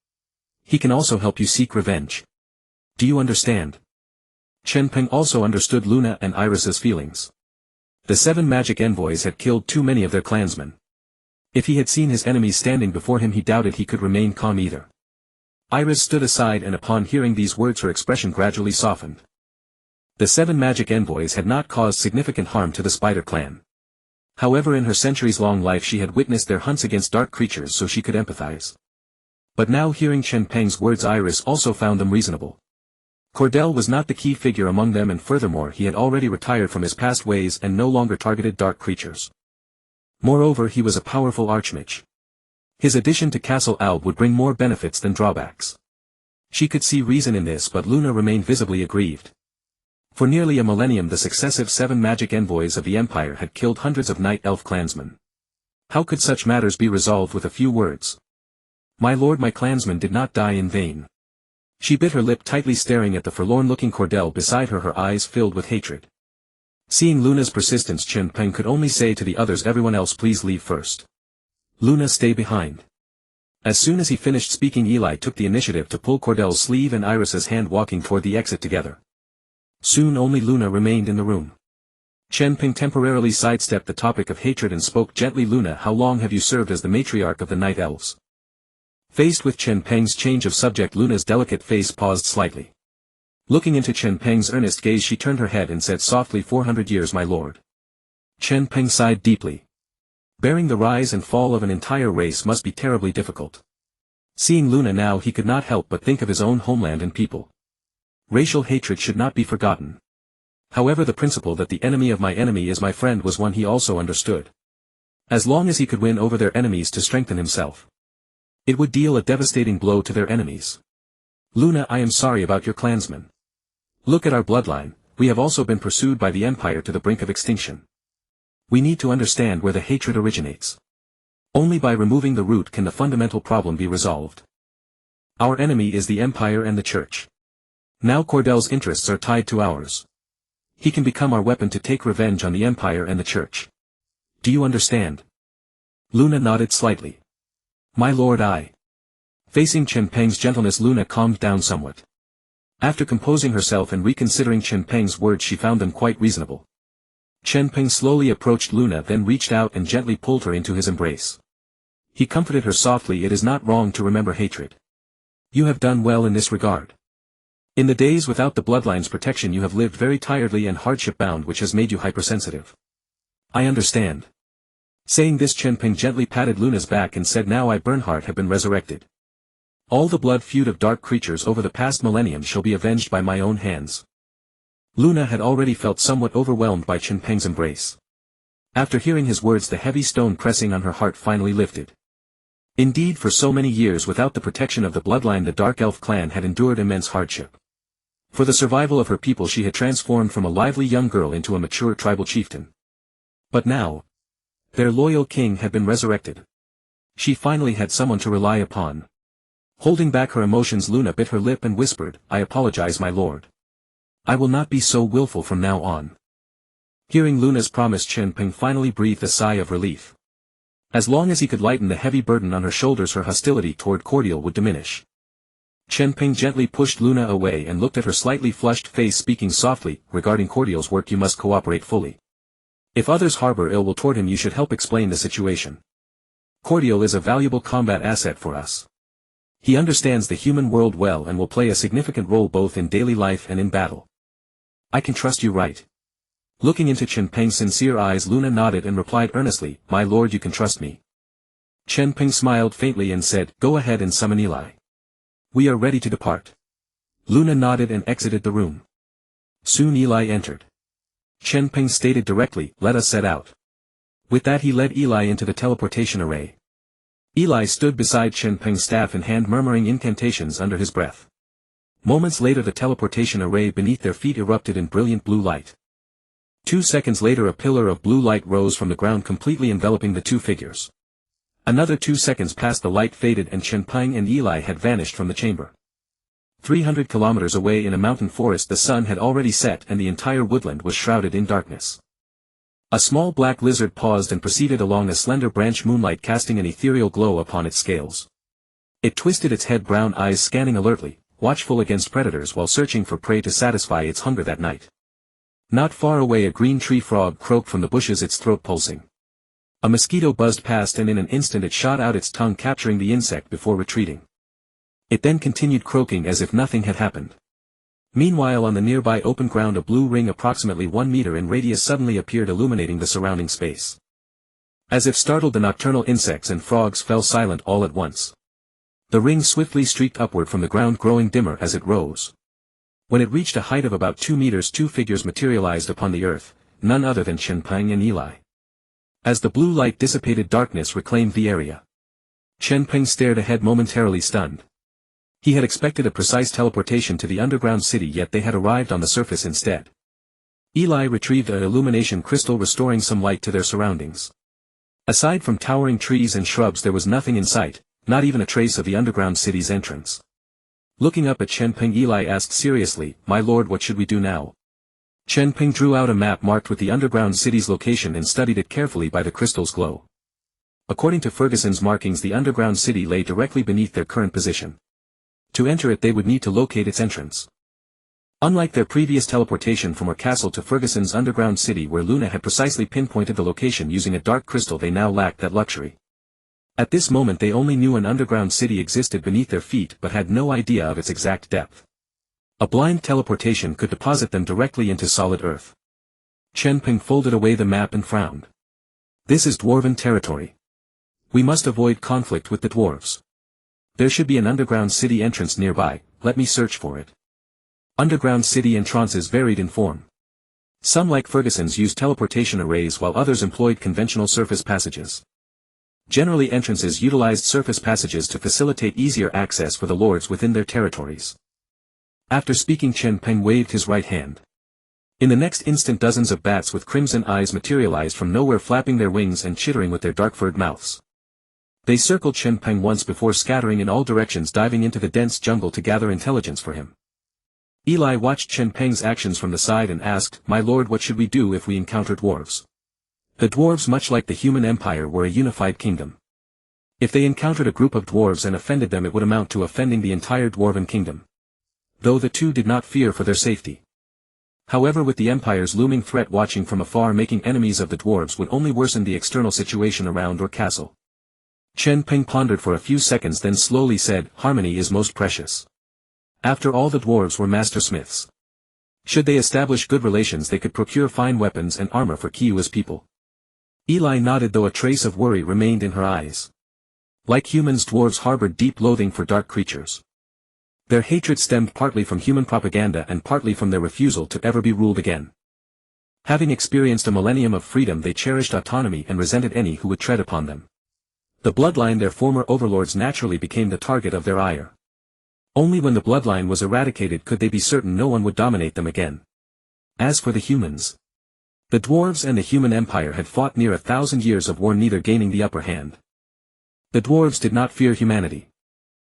He can also help you seek revenge. Do you understand? Chen Peng also understood Luna and Iris's feelings. The 7 magic envoys had killed too many of their clansmen. If he had seen his enemies standing before him, he doubted he could remain calm either. Iris stood aside, and upon hearing these words her expression gradually softened. The 7 magic envoys had not caused significant harm to the Spider clan. However, in her centuries-long life she had witnessed their hunts against dark creatures, so she could empathize. But now, hearing Chen Peng's words, Iris also found them reasonable. Cordel was not the key figure among them, and furthermore he had already retired from his past ways and no longer targeted dark creatures. Moreover, he was a powerful archmage. His addition to Castle Alb would bring more benefits than drawbacks. She could see reason in this, but Luna remained visibly aggrieved. For nearly a millennium the successive 7 magic envoys of the Empire had killed hundreds of night elf clansmen. How could such matters be resolved with a few words? My lord, my clansmen did not die in vain. She bit her lip tightly, staring at the forlorn-looking Cordel beside her, her eyes filled with hatred. Seeing Luna's persistence, Chen Peng could only say to the others, everyone else please leave first. Luna, stay behind. As soon as he finished speaking, Eli took the initiative to pull Cordel's sleeve and Iris's hand, walking toward the exit together. Soon only Luna remained in the room. Chen Peng temporarily sidestepped the topic of hatred and spoke gently. Luna, how long have you served as the matriarch of the Night Elves? Faced with Chen Peng's change of subject, Luna's delicate face paused slightly. Looking into Chen Peng's earnest gaze, she turned her head and said softly, 400 years, my lord. Chen Peng sighed deeply. Bearing the rise and fall of an entire race must be terribly difficult. Seeing Luna now, he could not help but think of his own homeland and people. Racial hatred should not be forgotten. However, the principle that the enemy of my enemy is my friend was one he also understood. As long as he could win over their enemies to strengthen himself, it would deal a devastating blow to their enemies. Luna, I am sorry about your clansmen. Look at our bloodline, we have also been pursued by the Empire to the brink of extinction. We need to understand where the hatred originates. Only by removing the root can the fundamental problem be resolved. Our enemy is the Empire and the Church. Now Cordel's interests are tied to ours. He can become our weapon to take revenge on the Empire and the Church. Do you understand? Luna nodded slightly. My lord, I. Facing Chen Peng's gentleness, Luna calmed down somewhat. After composing herself and reconsidering Chen Peng's words, she found them quite reasonable. Chen Peng slowly approached Luna, then reached out and gently pulled her into his embrace. He comforted her softly, it is not wrong to remember hatred. You have done well in this regard. In the days without the bloodline's protection you have lived very tiredly and hardship-bound, which has made you hypersensitive. I understand. Saying this, Chen Peng gently patted Luna's back and said, now I, Bernhardt, have been resurrected. All the blood feud of dark creatures over the past millennium shall be avenged by my own hands. Luna had already felt somewhat overwhelmed by Chen Peng's embrace. After hearing his words, the heavy stone pressing on her heart finally lifted. Indeed, for so many years without the protection of the bloodline, the Dark Elf clan had endured immense hardship. For the survival of her people, she had transformed from a lively young girl into a mature tribal chieftain. But now, their loyal king had been resurrected. She finally had someone to rely upon. Holding back her emotions, Luna bit her lip and whispered, "I apologize, my lord. I will not be so willful from now on." Hearing Luna's promise, Chen Peng finally breathed a sigh of relief. As long as he could lighten the heavy burden on her shoulders, her hostility toward Cordial would diminish. Chen Peng gently pushed Luna away and looked at her slightly flushed face, speaking softly, "Regarding Cordial's work, you must cooperate fully. If others harbor ill will toward him, you should help explain the situation. Cordial is a valuable combat asset for us. He understands the human world well and will play a significant role both in daily life and in battle. I can trust you, right?" Looking into Chen Peng's sincere eyes, Luna nodded and replied earnestly, "My lord, you can trust me." Chen Peng smiled faintly and said, "Go ahead and summon Eli. We are ready to depart." Luna nodded and exited the room. Soon Eli entered. Chen Peng stated directly, "Let us set out." With that, he led Eli into the teleportation array. Eli stood beside Chen Peng's staff in hand, murmuring incantations under his breath. Moments later, the teleportation array beneath their feet erupted in brilliant blue light. 2 seconds later, a pillar of blue light rose from the ground, completely enveloping the two figures. Another 2 seconds passed, the light faded, and Chen Peng and Eli had vanished from the chamber. 300 kilometers away in a mountain forest, the sun had already set and the entire woodland was shrouded in darkness. A small black lizard paused and proceeded along a slender branch, moonlight casting an ethereal glow upon its scales. It twisted its head, brown eyes scanning alertly, watchful against predators while searching for prey to satisfy its hunger that night. Not far away, a green tree frog croaked from the bushes, its throat pulsing. A mosquito buzzed past, and in an instant it shot out its tongue, capturing the insect before retreating. It then continued croaking as if nothing had happened. Meanwhile, on the nearby open ground, a blue ring approximately 1 meter in radius suddenly appeared, illuminating the surrounding space. As if startled, the nocturnal insects and frogs fell silent all at once. The ring swiftly streaked upward from the ground, growing dimmer as it rose. When it reached a height of about 2 meters, two figures materialized upon the earth, none other than Chen Peng and Eli. As the blue light dissipated, darkness reclaimed the area. Chen Peng stared ahead, momentarily stunned. He had expected a precise teleportation to the underground city, yet they had arrived on the surface instead. Eli retrieved an illumination crystal, restoring some light to their surroundings. Aside from towering trees and shrubs, there was nothing in sight, not even a trace of the underground city's entrance. Looking up at Chen Peng, Eli asked seriously, "My lord, what should we do now?" Chen Peng drew out a map marked with the underground city's location and studied it carefully by the crystal's glow. According to Ferguson's markings, the underground city lay directly beneath their current position. To enter it, they would need to locate its entrance. Unlike their previous teleportation from Orr Castle to Ferguson's underground city, where Luna had precisely pinpointed the location using a dark crystal, they now lacked that luxury. At this moment, they only knew an underground city existed beneath their feet but had no idea of its exact depth. A blind teleportation could deposit them directly into solid earth. Chen Peng folded away the map and frowned. "This is dwarven territory. We must avoid conflict with the dwarves. There should be an underground city entrance nearby, let me search for it." Underground city entrances varied in form. Some, like Ferguson's, used teleportation arrays, while others employed conventional surface passages. Generally, entrances utilized surface passages to facilitate easier access for the lords within their territories. After speaking, Chen Peng waved his right hand. In the next instant, dozens of bats with crimson eyes materialized from nowhere, flapping their wings and chittering with their dark-furred mouths. They circled Chen Peng once before scattering in all directions, diving into the dense jungle to gather intelligence for him. Eli watched Chen Peng's actions from the side and asked, "My lord, what should we do if we encounter dwarves?" The dwarves, much like the human empire, were a unified kingdom. If they encountered a group of dwarves and offended them, it would amount to offending the entire dwarven kingdom. Though the two did not fear for their safety. However, with the empire's looming threat watching from afar, making enemies of the dwarves would only worsen the external situation around Orr Castle. Chen Peng pondered for a few seconds, then slowly said, "Harmony is most precious. After all, the dwarves were master smiths. Should they establish good relations, they could procure fine weapons and armor for Kiyua's people." Eli nodded, though a trace of worry remained in her eyes. Like humans, dwarves harbored deep loathing for dark creatures. Their hatred stemmed partly from human propaganda and partly from their refusal to ever be ruled again. Having experienced a millennium of freedom, they cherished autonomy and resented any who would tread upon them. The bloodline, their former overlords, naturally became the target of their ire. Only when the bloodline was eradicated could they be certain no one would dominate them again. As for the humans, the dwarves and the human empire had fought near 1,000 years of war, neither gaining the upper hand. The dwarves did not fear humanity.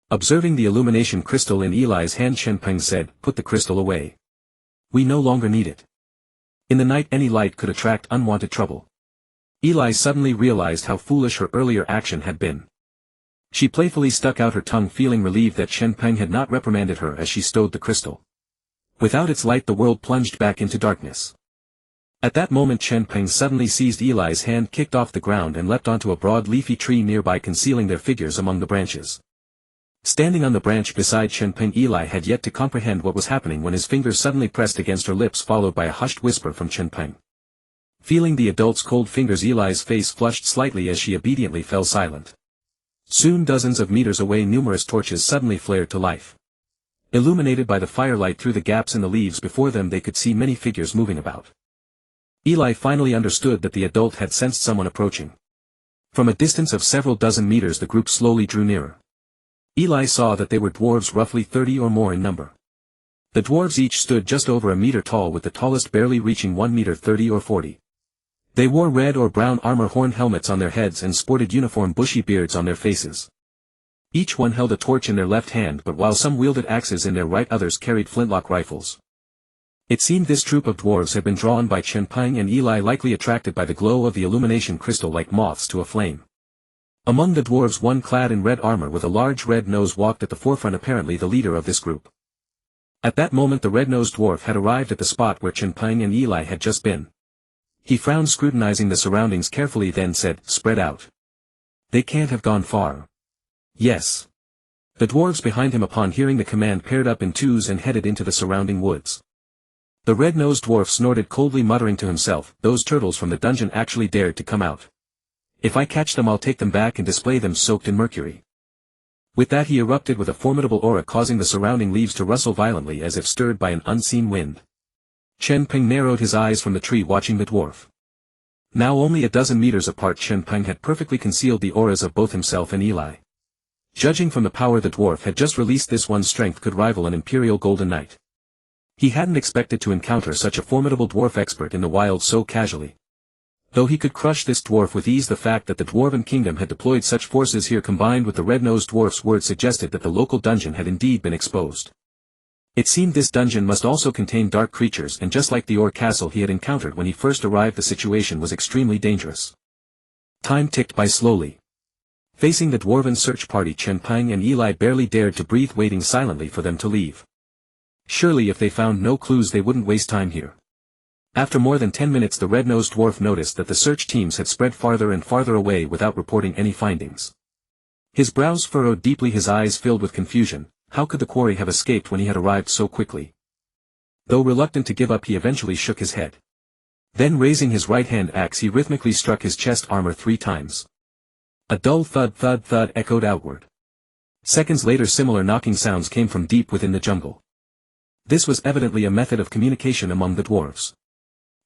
Observing the illumination crystal in Eli's hand, Chen Peng said, "Put the crystal away. We no longer need it. In the night any light could attract unwanted trouble." Eli suddenly realized how foolish her earlier action had been. She playfully stuck out her tongue, feeling relieved that Chen Peng had not reprimanded her as she stowed the crystal. Without its light the world plunged back into darkness. At that moment Chen Peng suddenly seized Eli's hand, kicked off the ground and leapt onto a broad leafy tree nearby, concealing their figures among the branches. Standing on the branch beside Chen Peng, Eli had yet to comprehend what was happening when his fingers suddenly pressed against her lips, followed by a hushed whisper from Chen Peng. Feeling the adult's cold fingers, Eli's face flushed slightly as she obediently fell silent. Soon, dozens of meters away, numerous torches suddenly flared to life. Illuminated by the firelight through the gaps in the leaves before them, they could see many figures moving about. Eli finally understood that the adult had sensed someone approaching. From a distance of several dozen meters the group slowly drew nearer. Eli saw that they were dwarves, roughly 30 or more in number. The dwarves each stood just over a meter tall, with the tallest barely reaching 1 meter 30 or 40. They wore red or brown armor, horn helmets on their heads, and sported uniform bushy beards on their faces. Each one held a torch in their left hand, but while some wielded axes in their right, others carried flintlock rifles. It seemed this troop of dwarves had been drawn by Chen Peng and Eli, likely attracted by the glow of the illumination crystal like moths to a flame. Among the dwarves, one clad in red armor with a large red nose walked at the forefront, apparently the leader of this group. At that moment the red-nosed dwarf had arrived at the spot where Chen Peng and Eli had just been. He frowned, scrutinizing the surroundings carefully, then said, "Spread out. They can't have gone far." "Yes." The dwarves behind him, upon hearing the command, paired up in twos and headed into the surrounding woods. The red-nosed dwarf snorted coldly, muttering to himself, "Those turtles from the dungeon actually dared to come out. If I catch them I'll take them back and display them soaked in mercury." With that he erupted with a formidable aura, causing the surrounding leaves to rustle violently as if stirred by an unseen wind. Chen Peng narrowed his eyes from the tree, watching the dwarf. Now only a dozen meters apart, Chen Peng had perfectly concealed the auras of both himself and Eli. Judging from the power the dwarf had just released, this one's strength could rival an imperial golden knight. He hadn't expected to encounter such a formidable dwarf expert in the wild so casually. Though he could crush this dwarf with ease, the fact that the Dwarven Kingdom had deployed such forces here, combined with the red-nosed dwarf's words, suggested that the local dungeon had indeed been exposed. It seemed this dungeon must also contain dark creatures, and just like the Orr castle he had encountered when he first arrived, the situation was extremely dangerous. Time ticked by slowly. Facing the Dwarven search party, Chen Peng and Eli barely dared to breathe, waiting silently for them to leave. Surely if they found no clues they wouldn't waste time here. After more than 10 minutes the red-nosed dwarf noticed that the search teams had spread farther and farther away without reporting any findings. His brows furrowed deeply, his eyes filled with confusion. How could the quarry have escaped when he had arrived so quickly? Though reluctant to give up, he eventually shook his head. Then, raising his right-hand axe, he rhythmically struck his chest armor 3 times. A dull thud thud thud echoed outward. Seconds later similar knocking sounds came from deep within the jungle. This was evidently a method of communication among the dwarves.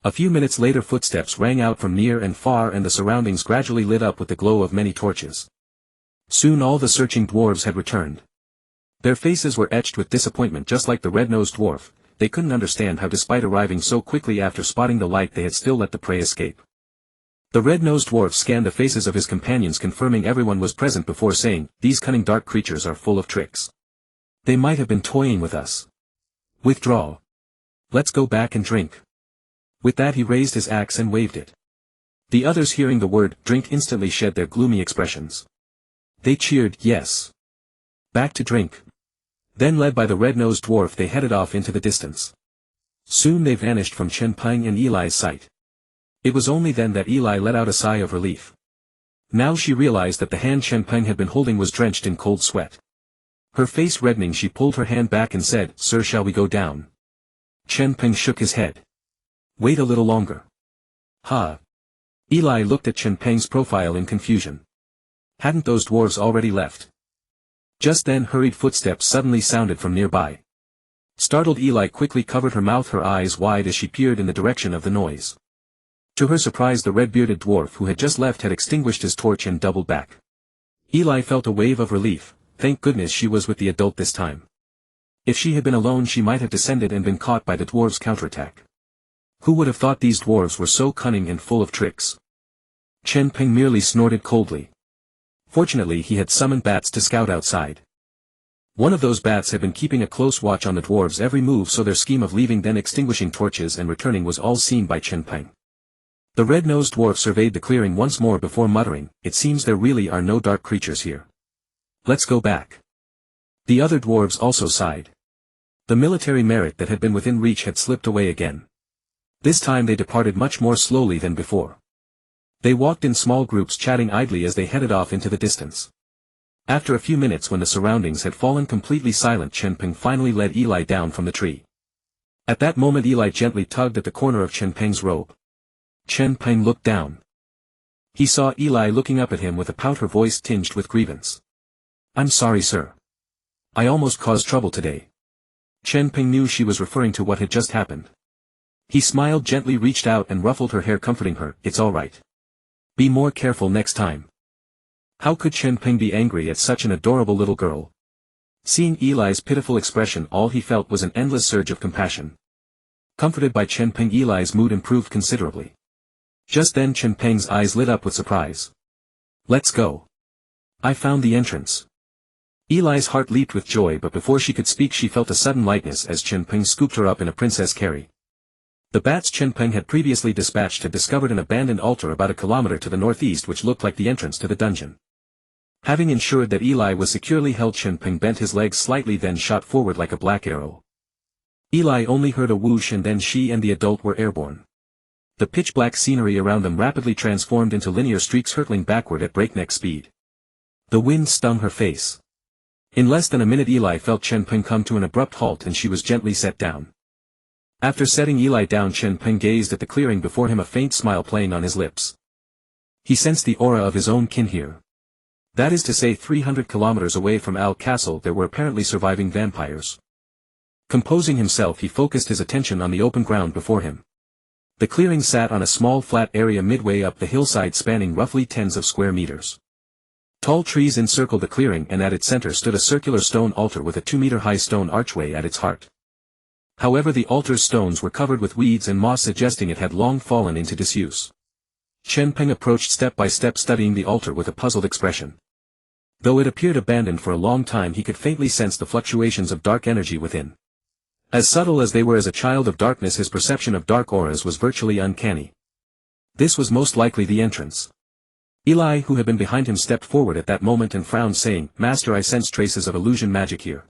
A few minutes later footsteps rang out from near and far, and the surroundings gradually lit up with the glow of many torches. Soon all the searching dwarves had returned. Their faces were etched with disappointment, just like the red-nosed dwarf. They couldn't understand how, despite arriving so quickly after spotting the light, they had still let the prey escape. The red-nosed dwarf scanned the faces of his companions, confirming everyone was present before saying, "These cunning dark creatures are full of tricks. They might have been toying with us. Withdraw. Let's go back and drink." With that he raised his axe and waved it. The others, hearing the word drink, instantly shed their gloomy expressions. They cheered, "Yes. Back to drink." Then, led by the red-nosed dwarf, they headed off into the distance. Soon they vanished from Chen Peng and Eli's sight. It was only then that Eli let out a sigh of relief. Now she realized that the hand Chen Peng had been holding was drenched in cold sweat. Her face reddening, she pulled her hand back and said, "Sir, shall we go down?" Chen Peng shook his head. "Wait a little longer." "Ha." Eli looked at Chen Peng's profile in confusion. Hadn't those dwarves already left? Just then hurried footsteps suddenly sounded from nearby. Startled Eli quickly covered her mouth, her eyes wide as she peered in the direction of the noise. To her surprise, the red-bearded dwarf who had just left had extinguished his torch and doubled back. Eli felt a wave of relief. Thank goodness she was with the adult this time. If she had been alone, she might have descended and been caught by the dwarves' counterattack. Who would have thought these dwarves were so cunning and full of tricks? Chen Peng merely snorted coldly. Fortunately, he had summoned bats to scout outside. One of those bats had been keeping a close watch on the dwarves' every move, so their scheme of leaving then extinguishing torches and returning was all seen by Chen Peng. The red-nosed dwarf surveyed the clearing once more before muttering, "It seems there really are no dark creatures here. Let's go back." The other dwarves also sighed. The military merit that had been within reach had slipped away again. This time they departed much more slowly than before. They walked in small groups, chatting idly as they headed off into the distance. After a few minutes, when the surroundings had fallen completely silent, Chen Peng finally led Eli down from the tree. At that moment Eli gently tugged at the corner of Chen Peng's robe. Chen Peng looked down. He saw Eli looking up at him with a pout, her voice tinged with grievance. "I'm sorry, sir. I almost caused trouble today." Chen Peng knew she was referring to what had just happened. He smiled gently, reached out and ruffled her hair, comforting her. "It's all right. Be more careful next time." How could Chen Peng be angry at such an adorable little girl? Seeing Eli's pitiful expression, all he felt was an endless surge of compassion. Comforted by Chen Peng, Eli's mood improved considerably. Just then Chen Peng's eyes lit up with surprise. "Let's go. I found the entrance." Eli's heart leaped with joy, but before she could speak she felt a sudden lightness as Chen Peng scooped her up in a princess carry. The bats Chen Peng had previously dispatched had discovered an abandoned altar about a kilometer to the northeast which looked like the entrance to the dungeon. Having ensured that Eli was securely held, Chen Peng bent his legs slightly, then shot forward like a black arrow. Eli only heard a whoosh, and then she and the adult were airborne. The pitch-black scenery around them rapidly transformed into linear streaks hurtling backward at breakneck speed. The wind stung her face. In less than a minute Eli felt Chen Peng come to an abrupt halt and she was gently set down. After setting Eli down, Chen Peng gazed at the clearing before him, a faint smile playing on his lips. He sensed the aura of his own kin here. That is to say, 300 kilometers away from Al Castle there were apparently surviving vampires. Composing himself, he focused his attention on the open ground before him. The clearing sat on a small flat area midway up the hillside, spanning roughly tens of square meters. Tall trees encircled the clearing, and at its center stood a circular stone altar with a 2-meter-high stone archway at its heart. However, the altar's stones were covered with weeds and moss, suggesting it had long fallen into disuse. Chen Peng approached step by step, studying the altar with a puzzled expression. Though it appeared abandoned for a long time, he could faintly sense the fluctuations of dark energy within. As subtle as they were, as a child of darkness, his perception of dark auras was virtually uncanny. This was most likely the entrance. Eli, who had been behind him, stepped forward at that moment and frowned, saying, "Master, I sense traces of illusion magic here."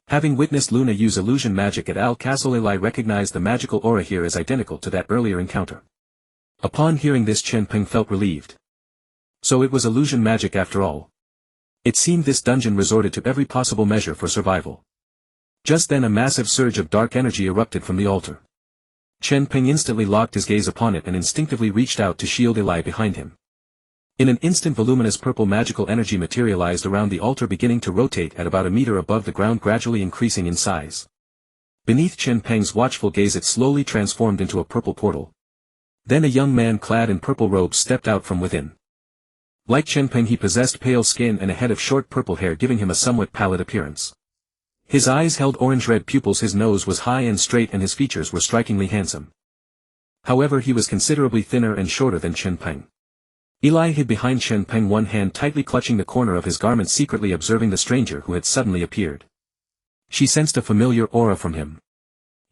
Having witnessed Luna use illusion magic at Al Castle, Eli recognized the magical aura here as identical to that earlier encounter. Upon hearing this, Chen Peng felt relieved. So it was illusion magic after all. It seemed this dungeon resorted to every possible measure for survival. Just then a massive surge of dark energy erupted from the altar. Chen Peng instantly locked his gaze upon it and instinctively reached out to shield Eli behind him. In an instant, voluminous purple magical energy materialized around the altar, beginning to rotate at about a meter above the ground, gradually increasing in size. Beneath Chen Peng's watchful gaze it slowly transformed into a purple portal. Then a young man clad in purple robes stepped out from within. Like Chen Peng, he possessed pale skin and a head of short purple hair, giving him a somewhat pallid appearance. His eyes held orange-red pupils, his nose was high and straight, and his features were strikingly handsome. However, he was considerably thinner and shorter than Chen Peng. Eli hid behind Chen Peng, one hand tightly clutching the corner of his garment, secretly observing the stranger who had suddenly appeared. She sensed a familiar aura from him.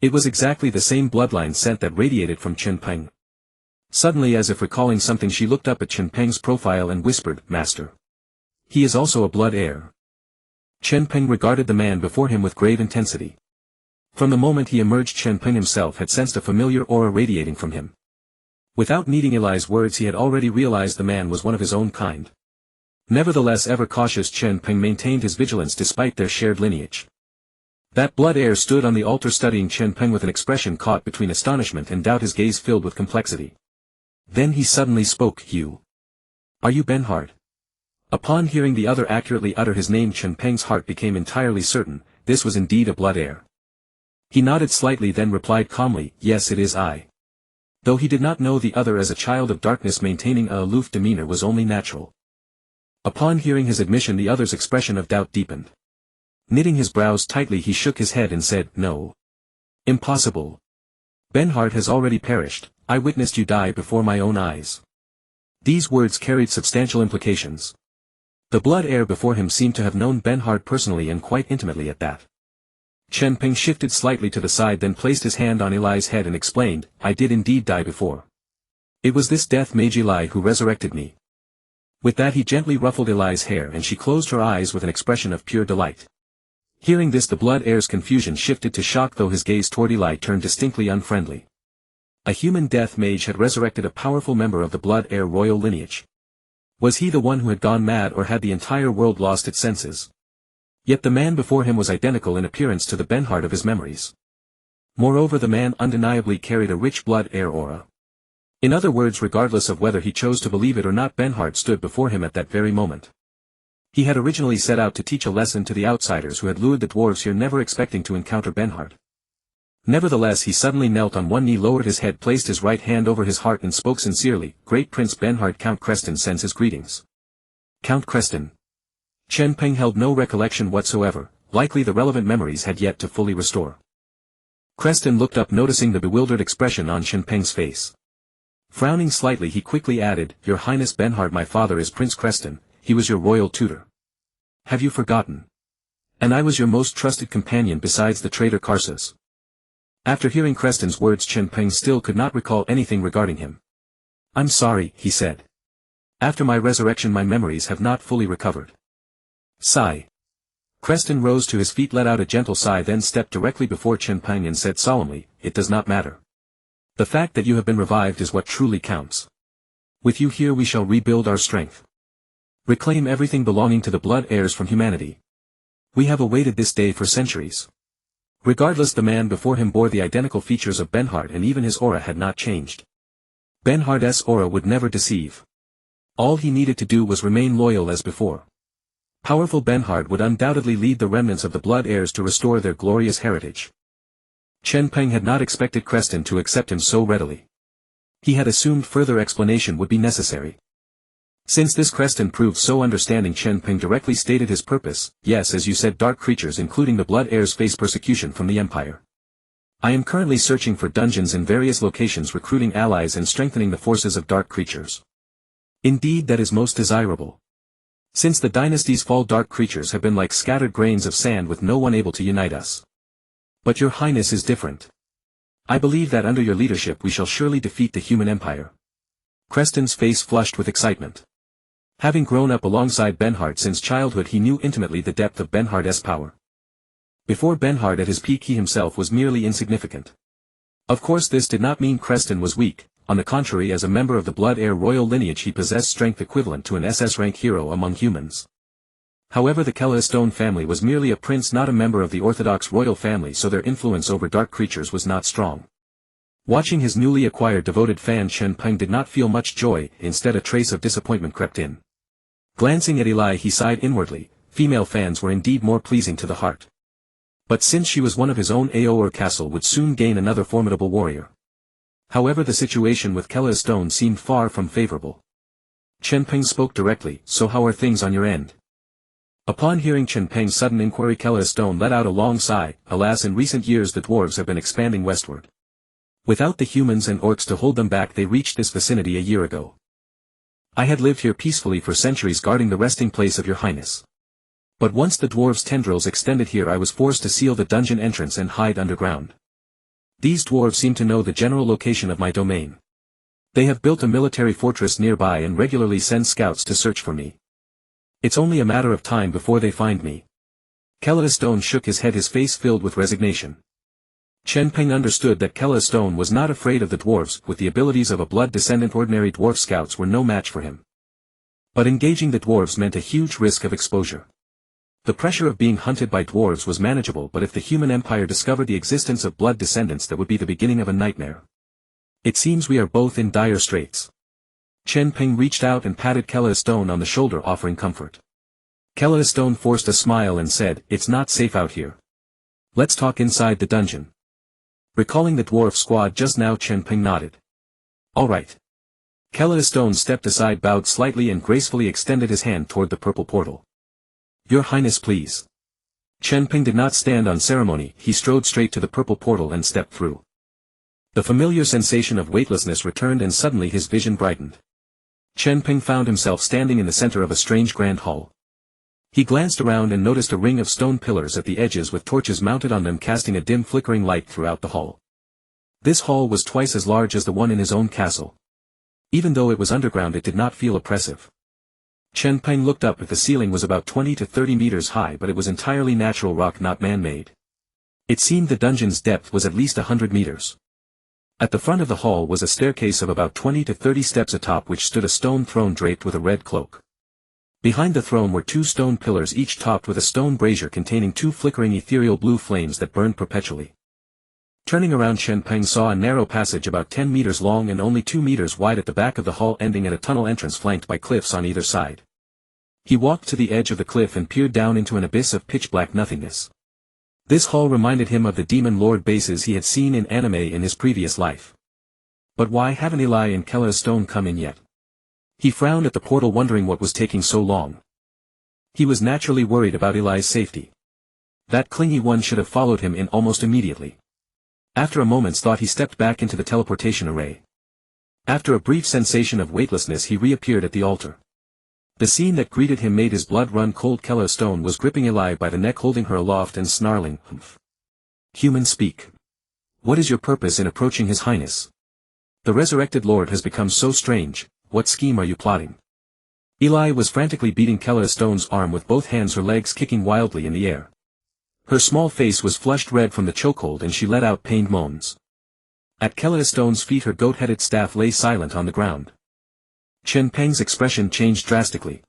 It was exactly the same bloodline scent that radiated from Chen Peng. Suddenly, as if recalling something, she looked up at Chen Peng's profile and whispered, "Master. He is also a blood heir." Chen Peng regarded the man before him with grave intensity. From the moment he emerged, Chen Peng himself had sensed a familiar aura radiating from him. Without needing Eli's words, he had already realized the man was one of his own kind. Nevertheless, ever cautious, Chen Peng maintained his vigilance despite their shared lineage. That blood heir stood on the altar studying Chen Peng with an expression caught between astonishment and doubt, his gaze filled with complexity. Then he suddenly spoke. "You. Are you Benhard? Upon hearing the other accurately utter his name, Chen Peng's heart became entirely certain, this was indeed a blood heir. He nodded slightly, then replied calmly, yes, it is I. Though he did not know the other, as a child of darkness maintaining a aloof demeanor was only natural. Upon hearing his admission, the other's expression of doubt deepened. Knitting his brows tightly, he shook his head and said, no. Impossible. Benhard has already perished. I witnessed you die before my own eyes. These words carried substantial implications. The blood heir before him seemed to have known Benhard personally, and quite intimately at that. Chen Peng shifted slightly to the side, then placed his hand on Eli's head and explained, I did indeed die before. It was this death mage Eli who resurrected me. With that he gently ruffled Eli's hair, and she closed her eyes with an expression of pure delight. Hearing this, the blood heir's confusion shifted to shock, though his gaze toward Eli turned distinctly unfriendly. A human death mage had resurrected a powerful member of the blood heir royal lineage. Was he the one who had gone mad, or had the entire world lost its senses? Yet the man before him was identical in appearance to the Benhard of his memories. Moreover, the man undeniably carried a rich blood heir aura. In other words, regardless of whether he chose to believe it or not, Benhard stood before him at that very moment. He had originally set out to teach a lesson to the outsiders who had lured the dwarves here, never expecting to encounter Benhard. Nevertheless, he suddenly knelt on one knee, lowered his head, placed his right hand over his heart, and spoke sincerely, Great Prince Benhard, Count Creston sends his greetings. Count Creston. Chen Peng held no recollection whatsoever, likely the relevant memories had yet to fully restore. Creston looked up, noticing the bewildered expression on Chen Peng's face. Frowning slightly, he quickly added, Your Highness Benhard, my father is Prince Creston, he was your royal tutor. Have you forgotten? And I was your most trusted companion besides the traitor Karsus. After hearing Creston's words, Chen Peng still could not recall anything regarding him. I'm sorry, he said. After my resurrection my memories have not fully recovered. Sigh. Creston rose to his feet, let out a gentle sigh, then stepped directly before Chen Peng and said solemnly, It does not matter. The fact that you have been revived is what truly counts. With you here we shall rebuild our strength. Reclaim everything belonging to the blood heirs from humanity. We have awaited this day for centuries. Regardless, the man before him bore the identical features of Benhard, and even his aura had not changed. Benhard's aura would never deceive. All he needed to do was remain loyal as before. Powerful Benhard would undoubtedly lead the remnants of the blood heirs to restore their glorious heritage. Chen Peng had not expected Creston to accept him so readily. He had assumed further explanation would be necessary. Since this Creston proved so understanding, Chen Peng directly stated his purpose. Yes, as you said, dark creatures including the blood heirs face persecution from the Empire. I am currently searching for dungeons in various locations, recruiting allies and strengthening the forces of dark creatures. Indeed, that is most desirable. Since the dynasty's fall, dark creatures have been like scattered grains of sand with no one able to unite us. But your highness is different. I believe that under your leadership we shall surely defeat the human empire. Creston's face flushed with excitement. Having grown up alongside Benhard since childhood, he knew intimately the depth of Benhard's power. Before Benhard at his peak, he himself was merely insignificant. Of course, this did not mean Creston was weak. On the contrary, as a member of the blood heir royal lineage he possessed strength equivalent to an SS rank hero among humans. However, the Kelleistone family was merely a prince, not a member of the orthodox royal family, so their influence over dark creatures was not strong. Watching his newly acquired devoted fan, Chen Peng did not feel much joy, instead a trace of disappointment crept in. Glancing at Eli, he sighed inwardly. Female fans were indeed more pleasing to the heart. But since she was one of his own, Orr Castle would soon gain another formidable warrior. However, the situation with Kelleistone seemed far from favorable. Chen Peng spoke directly, So how are things on your end? Upon hearing Chen Peng's sudden inquiry, Kelleistone let out a long sigh. Alas, in recent years the dwarves have been expanding westward. Without the humans and orcs to hold them back, they reached this vicinity a year ago. I had lived here peacefully for centuries, guarding the resting place of your highness. But once the dwarves' tendrils extended here, I was forced to seal the dungeon entrance and hide underground. These dwarves seem to know the general location of my domain. They have built a military fortress nearby and regularly send scouts to search for me. It's only a matter of time before they find me. Kelleistone shook his head, his face filled with resignation. Chen Peng understood that Kelleistone was not afraid of the dwarves. With the abilities of a blood descendant, ordinary dwarf scouts were no match for him. But engaging the dwarves meant a huge risk of exposure. The pressure of being hunted by dwarves was manageable, but if the human empire discovered the existence of blood descendants, that would be the beginning of a nightmare. It seems we are both in dire straits. Chen Peng reached out and patted Kella Stone on the shoulder, offering comfort. Kella Stone forced a smile and said, "It's not safe out here. Let's talk inside the dungeon." Recalling the dwarf squad just now, Chen Peng nodded. "All right." Kella Stone stepped aside, bowed slightly and gracefully extended his hand toward the purple portal. "Your Highness, please." Chen Peng did not stand on ceremony, he strode straight to the purple portal and stepped through. The familiar sensation of weightlessness returned and suddenly his vision brightened. Chen Peng found himself standing in the center of a strange grand hall. He glanced around and noticed a ring of stone pillars at the edges with torches mounted on them, casting a dim flickering light throughout the hall. This hall was twice as large as the one in his own castle. Even though it was underground, it did not feel oppressive. Chen Peng looked up. The ceiling was about 20 to 30 meters high, but it was entirely natural rock, not man-made. It seemed the dungeon's depth was at least 100 meters. At the front of the hall was a staircase of about 20 to 30 steps, atop which stood a stone throne draped with a red cloak. Behind the throne were two stone pillars, each topped with a stone brazier containing two flickering ethereal blue flames that burned perpetually. Turning around, Chen Peng saw a narrow passage about 10 meters long and only 2 meters wide at the back of the hall, ending at a tunnel entrance flanked by cliffs on either side. He walked to the edge of the cliff and peered down into an abyss of pitch-black nothingness. This hall reminded him of the Demon Lord bases he had seen in anime in his previous life. But why haven't Eli and Kella Stone come in yet? He frowned at the portal, wondering what was taking so long. He was naturally worried about Eli's safety. That clingy one should have followed him in almost immediately. After a moment's thought, he stepped back into the teleportation array. After a brief sensation of weightlessness, he reappeared at the altar. The scene that greeted him made his blood run cold. Kella Stone was gripping Eli by the neck, holding her aloft and snarling, "Humph. Human speak. What is your purpose in approaching His Highness? The resurrected Lord has become so strange. What scheme are you plotting?" Eli was frantically beating Kella Stone's arm with both hands, her legs kicking wildly in the air. Her small face was flushed red from the chokehold and she let out pained moans. At Kella Stone's feet, her goat-headed staff lay silent on the ground. Chen Peng's expression changed drastically.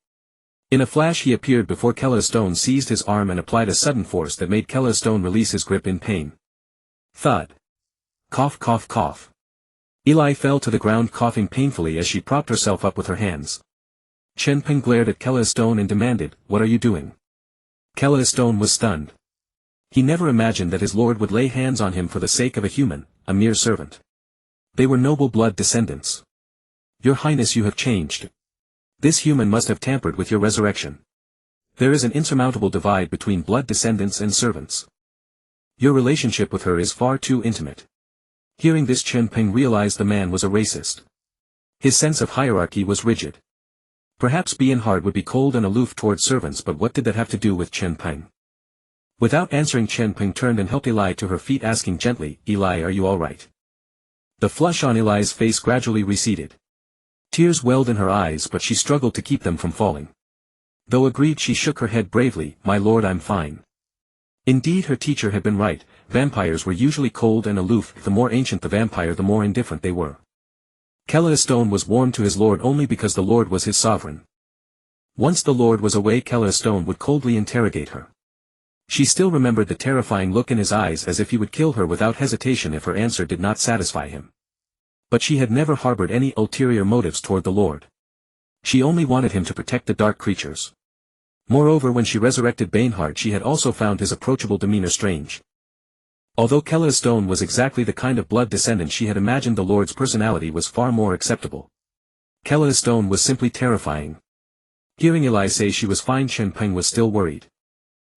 In a flash he appeared before Kella Stone, seized his arm and applied a sudden force that made Kella Stone release his grip in pain. Thud. Cough, cough, cough. Eli fell to the ground, coughing painfully as she propped herself up with her hands. Chen Peng glared at Kella Stone and demanded, "What are you doing?" Kella Stone was stunned. He never imagined that his lord would lay hands on him for the sake of a human, a mere servant. They were noble blood descendants. "Your Highness, you have changed. This human must have tampered with your resurrection. There is an insurmountable divide between blood descendants and servants. Your relationship with her is far too intimate." Hearing this, Chen Peng realized the man was a racist. His sense of hierarchy was rigid. Perhaps Bianhard would be cold and aloof toward servants, but what did that have to do with Chen Peng? Without answering, Chen Peng turned and helped Eli to her feet, asking gently, "Eli, are you all right?" The flush on Eli's face gradually receded. Tears welled in her eyes, but she struggled to keep them from falling. Though aggrieved, she shook her head bravely, "My lord, I'm fine." Indeed, her teacher had been right. Vampires were usually cold and aloof. The more ancient the vampire, the more indifferent they were. Kella Stone was warm to his lord only because the lord was his sovereign. Once the lord was away, Kella Stone would coldly interrogate her. She still remembered the terrifying look in his eyes, as if he would kill her without hesitation if her answer did not satisfy him. But she had never harbored any ulterior motives toward the lord. She only wanted him to protect the dark creatures. Moreover, when she resurrected Bianhard, she had also found his approachable demeanor strange. Although Kella Stone was exactly the kind of blood descendant she had imagined, the lord's personality was far more acceptable. Kella Stone was simply terrifying. Hearing Eli say she was fine, Chen Peng was still worried.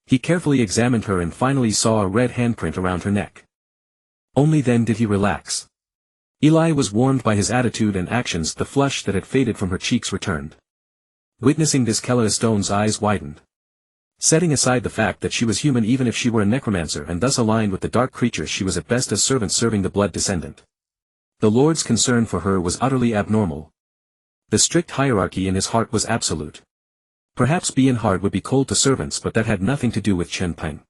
He carefully examined her and finally saw a red handprint around her neck. Only then did he relax. Eli was warmed by his attitude and actions. The flush that had faded from her cheeks returned. Witnessing this, Kella Stone's eyes widened. Setting aside the fact that she was human, even if she were a necromancer and thus aligned with the dark creatures, she was at best a servant serving the blood descendant. The lord's concern for her was utterly abnormal. The strict hierarchy in his heart was absolute. Perhaps Bianhard would be cold to servants, but that had nothing to do with Chen Peng.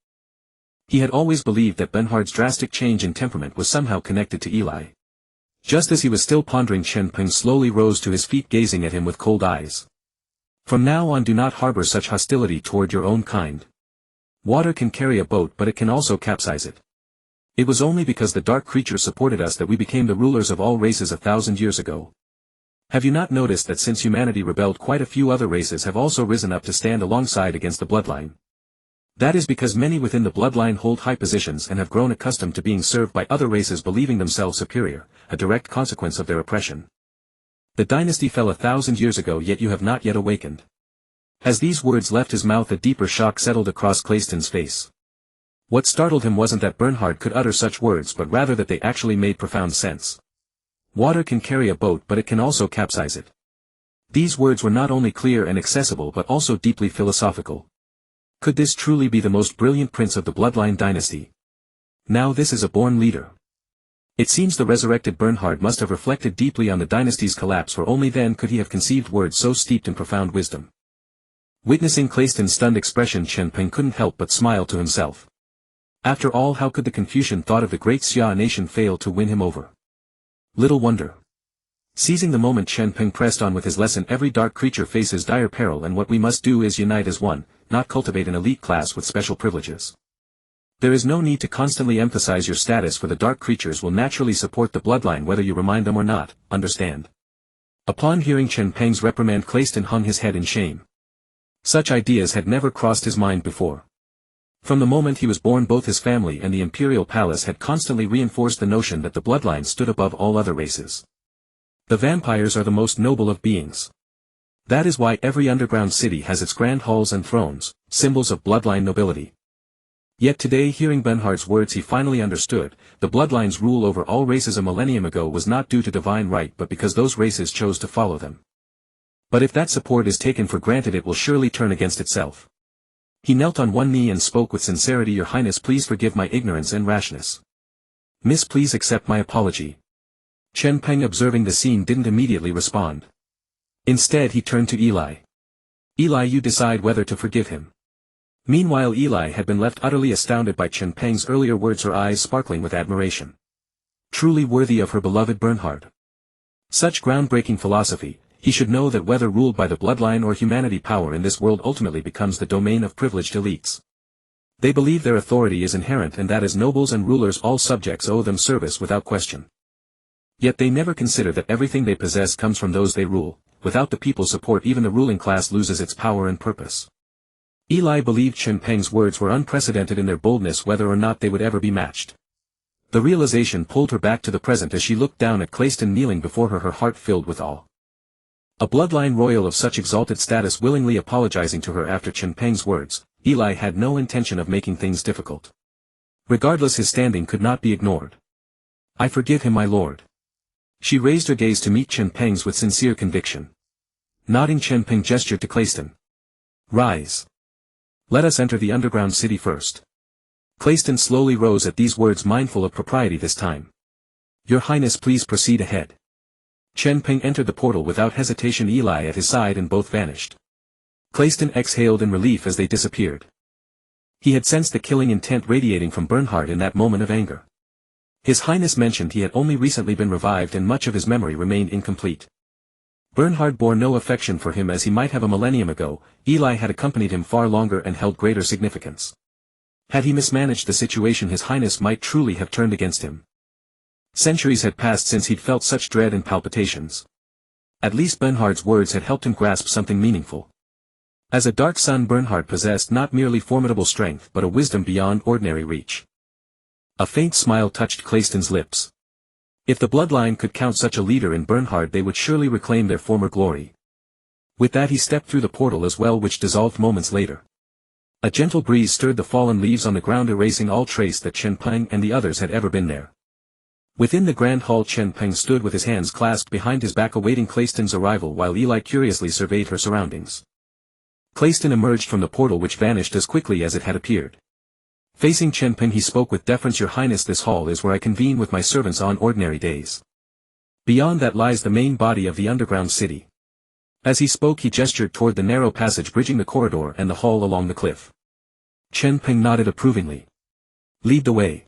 He had always believed that Bianhard's drastic change in temperament was somehow connected to Eli. Just as he was still pondering, Chen Peng slowly rose to his feet, gazing at him with cold eyes. "From now on, do not harbor such hostility toward your own kind. Water can carry a boat, but it can also capsize it. It was only because the dark creatures supported us that we became the rulers of all races 1,000 years ago. Have you not noticed that since humanity rebelled, quite a few other races have also risen up to stand alongside against the bloodline? That is because many within the bloodline hold high positions and have grown accustomed to being served by other races, believing themselves superior, a direct consequence of their oppression. The dynasty fell 1,000 years ago, yet you have not yet awakened. As these words left his mouth, a deeper shock settled across Clayton's face. What startled him wasn't that Bernhard could utter such words, but rather that they actually made profound sense. Water can carry a boat, but it can also capsize it. These words were not only clear and accessible but also deeply philosophical. Could this truly be the most brilliant prince of the bloodline dynasty? Now this is a born leader. It seems the resurrected Bernhard must have reflected deeply on the dynasty's collapse, for only then could he have conceived words so steeped in profound wisdom. Witnessing Clayton's stunned expression, Chen Peng couldn't help but smile to himself. After all, how could the Confucian thought of the great Xia nation fail to win him over? Little wonder. Seizing the moment, Chen Peng pressed on with his lesson. Every dark creature faces dire peril, and what we must do is unite as one, not cultivate an elite class with special privileges. There is no need to constantly emphasize your status, for the dark creatures will naturally support the bloodline whether you remind them or not, understand? Upon hearing Chen Peng's reprimand, Clayton hung his head in shame. Such ideas had never crossed his mind before. From the moment he was born, both his family and the imperial palace had constantly reinforced the notion that the bloodline stood above all other races. The vampires are the most noble of beings. That is why every underground city has its grand halls and thrones, symbols of bloodline nobility. Yet today, hearing Bernhard's words, he finally understood. The bloodline's rule over all races a millennium ago was not due to divine right, but because those races chose to follow them. But if that support is taken for granted, it will surely turn against itself. He knelt on one knee and spoke with sincerity. Your Highness, please forgive my ignorance and rashness. Miss, please accept my apology. Chen Peng, observing the scene, didn't immediately respond. Instead he turned to Eli. Eli, you decide whether to forgive him. Meanwhile, Eli had been left utterly astounded by Chen Peng's earlier words, her eyes sparkling with admiration. Truly worthy of her beloved Bernhard. Such groundbreaking philosophy. He should know that whether ruled by the bloodline or humanity, power in this world ultimately becomes the domain of privileged elites. They believe their authority is inherent, and that as nobles and rulers all subjects owe them service without question. Yet they never consider that everything they possess comes from those they rule. Without the people's support, even the ruling class loses its power and purpose. Eli believed Chen Peng's words were unprecedented in their boldness, whether or not they would ever be matched. The realization pulled her back to the present as she looked down at Clayton kneeling before her, her heart filled with awe. A bloodline royal of such exalted status willingly apologizing to her after Chen Peng's words. Eli had no intention of making things difficult. Regardless, his standing could not be ignored. I forgive him, my lord. She raised her gaze to meet Chen Peng's with sincere conviction. Nodding, Chen Peng gestured to Clayton. Rise. Let us enter the underground city first. Clayton slowly rose at these words, mindful of propriety this time. Your Highness, please proceed ahead. Chen Peng entered the portal without hesitation, Eli at his side, and both vanished. Clayton exhaled in relief as they disappeared. He had sensed the killing intent radiating from Bernhard in that moment of anger. His Highness mentioned he had only recently been revived and much of his memory remained incomplete. Bernhard bore no affection for him as he might have a millennium ago. Eli had accompanied him far longer and held greater significance. Had he mismanaged the situation, his Highness might truly have turned against him. Centuries had passed since he'd felt such dread and palpitations. At least Bernhard's words had helped him grasp something meaningful. As a dark son, Bernhard possessed not merely formidable strength but a wisdom beyond ordinary reach. A faint smile touched Clayton's lips. If the bloodline could count such a leader in Bernhard, they would surely reclaim their former glory. With that, he stepped through the portal as well, which dissolved moments later. A gentle breeze stirred the fallen leaves on the ground, erasing all trace that Chen Peng and the others had ever been there. Within the grand hall, Chen Peng stood with his hands clasped behind his back, awaiting Clayton's arrival, while Eli curiously surveyed her surroundings. Clayton emerged from the portal, which vanished as quickly as it had appeared. Facing Chen Peng, he spoke with deference. Your Highness, this hall is where I convene with my servants on ordinary days. Beyond that lies the main body of the underground city. As he spoke, he gestured toward the narrow passage bridging the corridor and the hall along the cliff. Chen Peng nodded approvingly. Lead the way.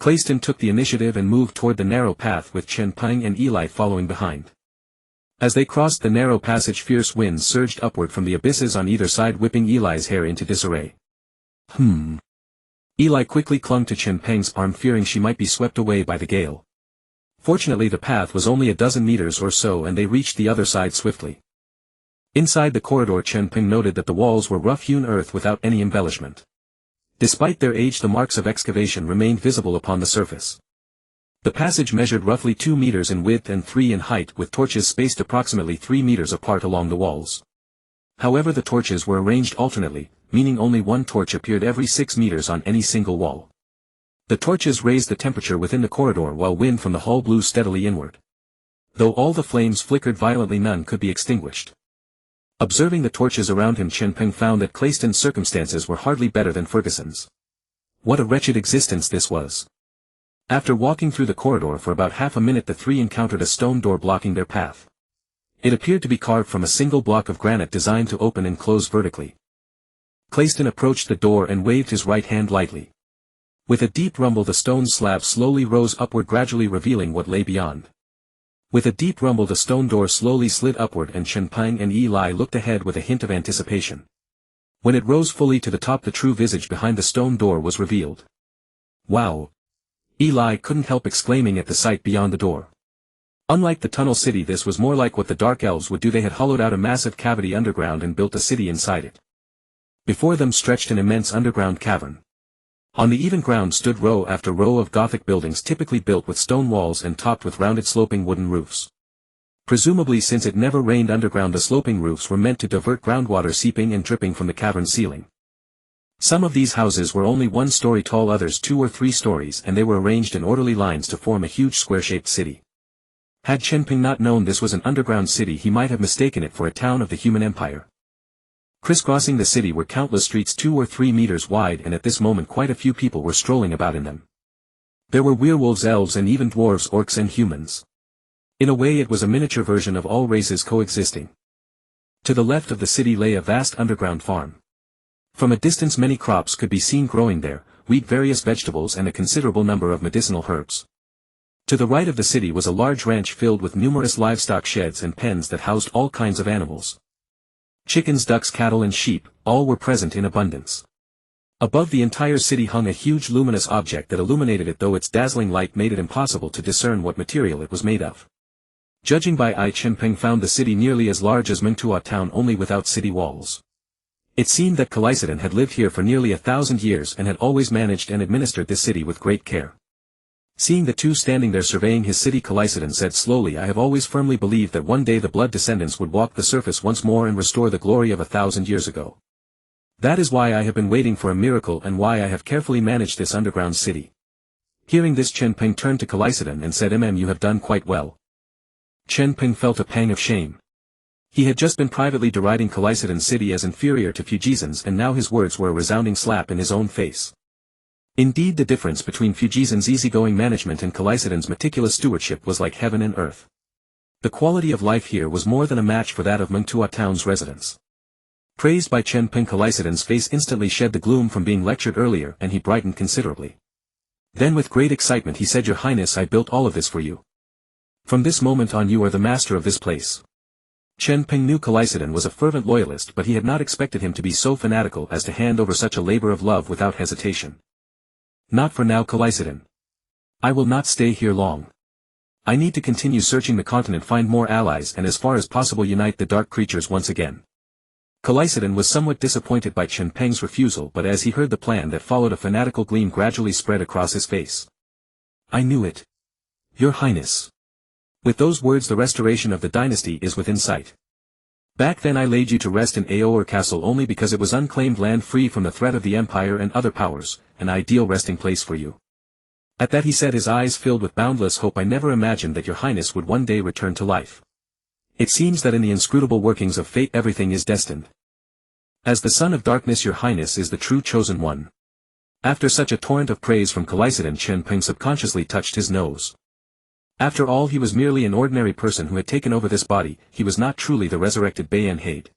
Clayton took the initiative and moved toward the narrow path, with Chen Peng and Eli following behind. As they crossed the narrow passage, fierce winds surged upward from the abysses on either side, whipping Eli's hair into disarray. Eli quickly clung to Chen Peng's arm, fearing she might be swept away by the gale. Fortunately the path was only a dozen meters or so and they reached the other side swiftly. Inside the corridor Chen Peng noted that the walls were rough-hewn earth without any embellishment. Despite their age the marks of excavation remained visible upon the surface. The passage measured roughly 2 meters in width and 3 in height with torches spaced approximately 3 meters apart along the walls. However the torches were arranged alternately, meaning only one torch appeared every 6 meters on any single wall. The torches raised the temperature within the corridor while wind from the hull blew steadily inward. Though all the flames flickered violently none could be extinguished. Observing the torches around him Chen Peng found that Clayton's circumstances were hardly better than Ferguson's. What a wretched existence this was. After walking through the corridor for about half a minute the three encountered a stone door blocking their path. It appeared to be carved from a single block of granite designed to open and close vertically. Clayton approached the door and waved his right hand lightly. With a deep rumble the stone slab slowly rose upward gradually revealing what lay beyond. With a deep rumble the stone door slowly slid upward and Chen Peng and Eli looked ahead with a hint of anticipation. When it rose fully to the top the true visage behind the stone door was revealed. Wow! Eli couldn't help exclaiming at the sight beyond the door. Unlike the tunnel city this was more like what the Dark Elves would do. They had hollowed out a massive cavity underground and built a city inside it. Before them stretched an immense underground cavern. On the even ground stood row after row of Gothic buildings typically built with stone walls and topped with rounded sloping wooden roofs. Presumably since it never rained underground the sloping roofs were meant to divert groundwater seeping and dripping from the cavern ceiling. Some of these houses were only 1 story tall others 2 or 3 stories and they were arranged in orderly lines to form a huge square-shaped city. Had Chen Peng not known this was an underground city he might have mistaken it for a town of the human empire. Crisscrossing the city were countless streets 2 or 3 meters wide and at this moment quite a few people were strolling about in them. There were werewolves, elves and even dwarves, orcs and humans. In a way it was a miniature version of all races coexisting. To the left of the city lay a vast underground farm. From a distance many crops could be seen growing there, wheat, various vegetables and a considerable number of medicinal herbs. To the right of the city was a large ranch filled with numerous livestock sheds and pens that housed all kinds of animals. Chickens, ducks, cattle and sheep, all were present in abundance. Above the entire city hung a huge luminous object that illuminated it though its dazzling light made it impossible to discern what material it was made of. Judging by eye Chen Peng found the city nearly as large as Mengtua town only without city walls. It seemed that Callista had lived here for nearly 1,000 years and had always managed and administered this city with great care. Seeing the two standing there surveying his city Callista said slowly, I have always firmly believed that one day the blood descendants would walk the surface once more and restore the glory of 1,000 years ago. That is why I have been waiting for a miracle and why I have carefully managed this underground city. Hearing this Chen Peng turned to Callista and said, you have done quite well. Chen Peng felt a pang of shame. He had just been privately deriding Callista's city as inferior to Fujisan's and now his words were a resounding slap in his own face. Indeed the difference between Fujisan's easygoing management and Callista's meticulous stewardship was like heaven and earth. The quality of life here was more than a match for that of Mengtua town's residents. Praised by Chen Peng, Callista's face instantly shed the gloom from being lectured earlier and he brightened considerably. Then with great excitement he said, Your Highness, I built all of this for you. From this moment on you are the master of this place. Chen Peng knew Callista was a fervent loyalist but he had not expected him to be so fanatical as to hand over such a labor of love without hesitation. Not for now, Callista. I will not stay here long. I need to continue searching the continent, find more allies and as far as possible unite the dark creatures once again. Callista was somewhat disappointed by Chen Peng's refusal but as he heard the plan that followed a fanatical gleam gradually spread across his face. I knew it. Your Highness. With those words the restoration of the dynasty is within sight. Back then I laid you to rest in Aoer Castle only because it was unclaimed land free from the threat of the Empire and other powers, an ideal resting place for you. At that he said, his eyes filled with boundless hope, I never imagined that your Highness would one day return to life. It seems that in the inscrutable workings of fate everything is destined. As the son of darkness your Highness is the true chosen one. After such a torrent of praise from Callista, Chen Peng subconsciously touched his nose. After all he was merely an ordinary person who had taken over this body, he was not truly the resurrected Bayan Haid.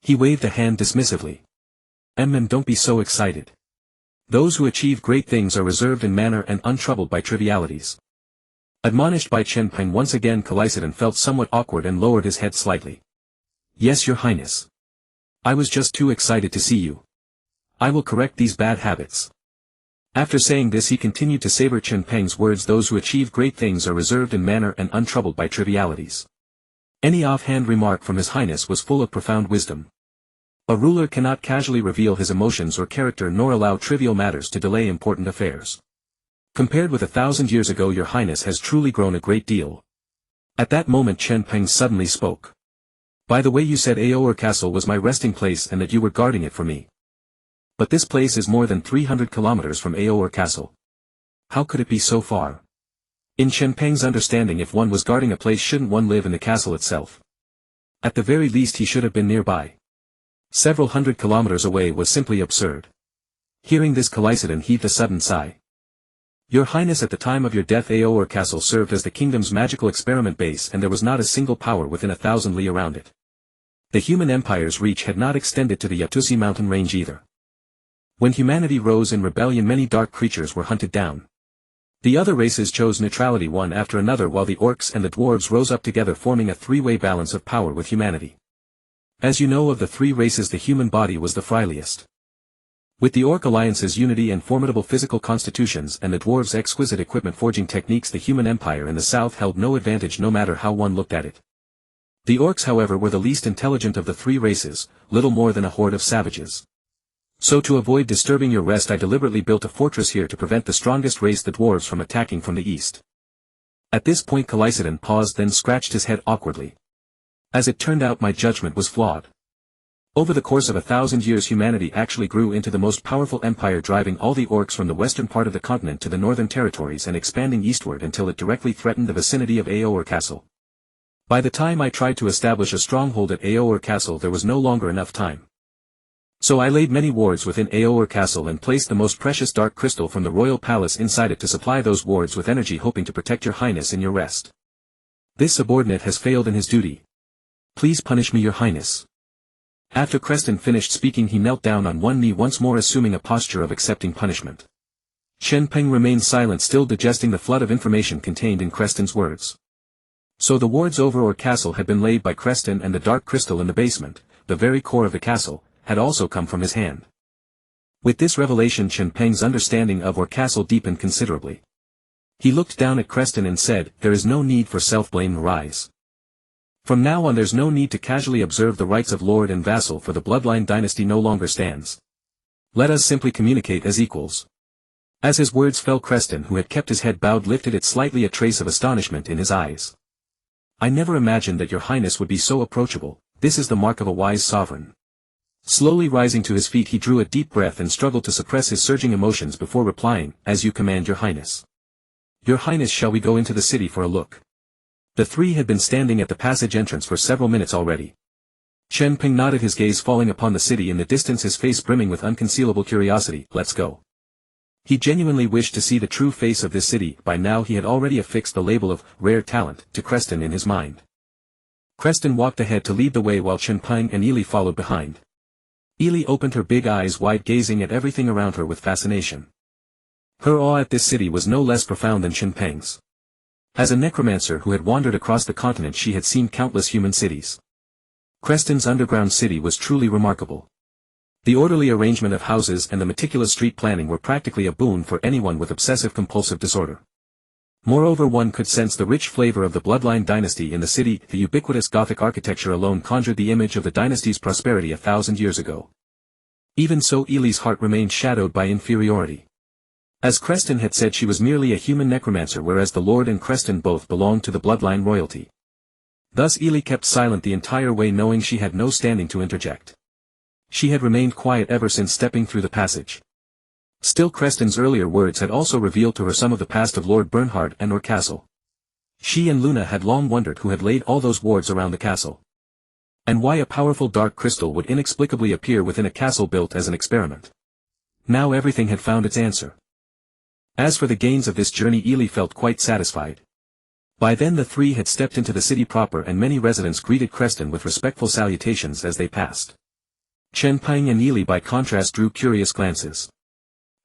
He waved a hand dismissively. Don't be so excited. Those who achieve great things are reserved in manner and untroubled by trivialities. Admonished by Chen Peng once again, Callista felt somewhat awkward and lowered his head slightly. Yes, your Highness. I was just too excited to see you. I will correct these bad habits. After saying this he continued to savor Chen Peng's words: those who achieve great things are reserved in manner and untroubled by trivialities. Any offhand remark from His Highness was full of profound wisdom. A ruler cannot casually reveal his emotions or character nor allow trivial matters to delay important affairs. Compared with 1,000 years ago, Your Highness has truly grown a great deal. At that moment Chen Peng suddenly spoke. By the way, you said Orr Castle was my resting place and that you were guarding it for me. But this place is more than 300 kilometers from Orr Castle. How could it be so far? In Chen Peng's understanding, if one was guarding a place, shouldn't one live in the castle itself? At the very least he should have been nearby. Several hundred kilometers away was simply absurd. Hearing this, Callicidon heaved a sudden sigh. Your Highness, at the time of your death Orr Castle served as the kingdom's magical experiment base, and there was not a single power within 1,000 li around it. The human empire's reach had not extended to the Yatusi mountain range either. When humanity rose in rebellion, many dark creatures were hunted down. The other races chose neutrality one after another, while the orcs and the dwarves rose up together, forming a three-way balance of power with humanity. As you know, of the three races the human body was the frailest. With the Orc Alliance's unity and formidable physical constitutions and the dwarves' exquisite equipment forging techniques, the human empire in the south held no advantage no matter how one looked at it. The Orcs, however, were the least intelligent of the three races, little more than a horde of savages. So to avoid disturbing your rest I deliberately built a fortress here to prevent the strongest race, the dwarves, from attacking from the east. At this point Callicidon paused, then scratched his head awkwardly. As it turned out, my judgment was flawed. Over the course of 1,000 years humanity actually grew into the most powerful empire, driving all the orcs from the western part of the continent to the northern territories and expanding eastward until it directly threatened the vicinity of Orr Castle. By the time I tried to establish a stronghold at Orr Castle there was no longer enough time. So I laid many wards within Orr Castle and placed the most precious dark crystal from the royal palace inside it to supply those wards with energy, hoping to protect Your Highness in your rest. This subordinate has failed in his duty. Please punish me, Your Highness. After Creston finished speaking he knelt down on one knee once more, assuming a posture of accepting punishment. Chen Peng remained silent, still digesting the flood of information contained in Creston's words. So the wards over Orr Castle had been laid by Creston, and the dark crystal in the basement, the very core of the castle, had also come from his hand. With this revelation Chen Peng's understanding of Orr Castle deepened considerably. He looked down at Creston and said, there is no need for self-blame, Rise. From now on there's no need to casually observe the rights of lord and vassal, for the bloodline dynasty no longer stands. Let us simply communicate as equals. As his words fell, Creston, who had kept his head bowed, lifted it slightly, a trace of astonishment in his eyes. I never imagined that Your Highness would be so approachable. This is the mark of a wise sovereign. Slowly rising to his feet he drew a deep breath and struggled to suppress his surging emotions before replying, as you command, Your Highness. Your Highness, shall we go into the city for a look? The three had been standing at the passage entrance for several minutes already. Chen Peng nodded, his gaze falling upon the city in the distance, his face brimming with unconcealable curiosity. Let's go. He genuinely wished to see the true face of this city. By now he had already affixed the label of rare talent to Creston in his mind. Creston walked ahead to lead the way while Chen Peng and Ely followed behind. Ely opened her big eyes wide, gazing at everything around her with fascination. Her awe at this city was no less profound than Chen Peng's. As a necromancer who had wandered across the continent she had seen countless human cities. Creston's underground city was truly remarkable. The orderly arrangement of houses and the meticulous street planning were practically a boon for anyone with obsessive-compulsive disorder. Moreover, one could sense the rich flavor of the bloodline dynasty in the city. The ubiquitous Gothic architecture alone conjured the image of the dynasty's prosperity 1,000 years ago. Even so, Ely's heart remained shadowed by inferiority. As Creston had said, she was merely a human necromancer, whereas the Lord and Creston both belonged to the bloodline royalty. Thus Ely kept silent the entire way, knowing she had no standing to interject. She had remained quiet ever since stepping through the passage. Still, Creston's earlier words had also revealed to her some of the past of Lord Bernhard and Orr Castle. She and Luna had long wondered who had laid all those wards around the castle. And why a powerful dark crystal would inexplicably appear within a castle built as an experiment. Now everything had found its answer. As for the gains of this journey, Ely felt quite satisfied. By then the three had stepped into the city proper, and many residents greeted Creston with respectful salutations as they passed. Chen Peng and Ely by contrast drew curious glances.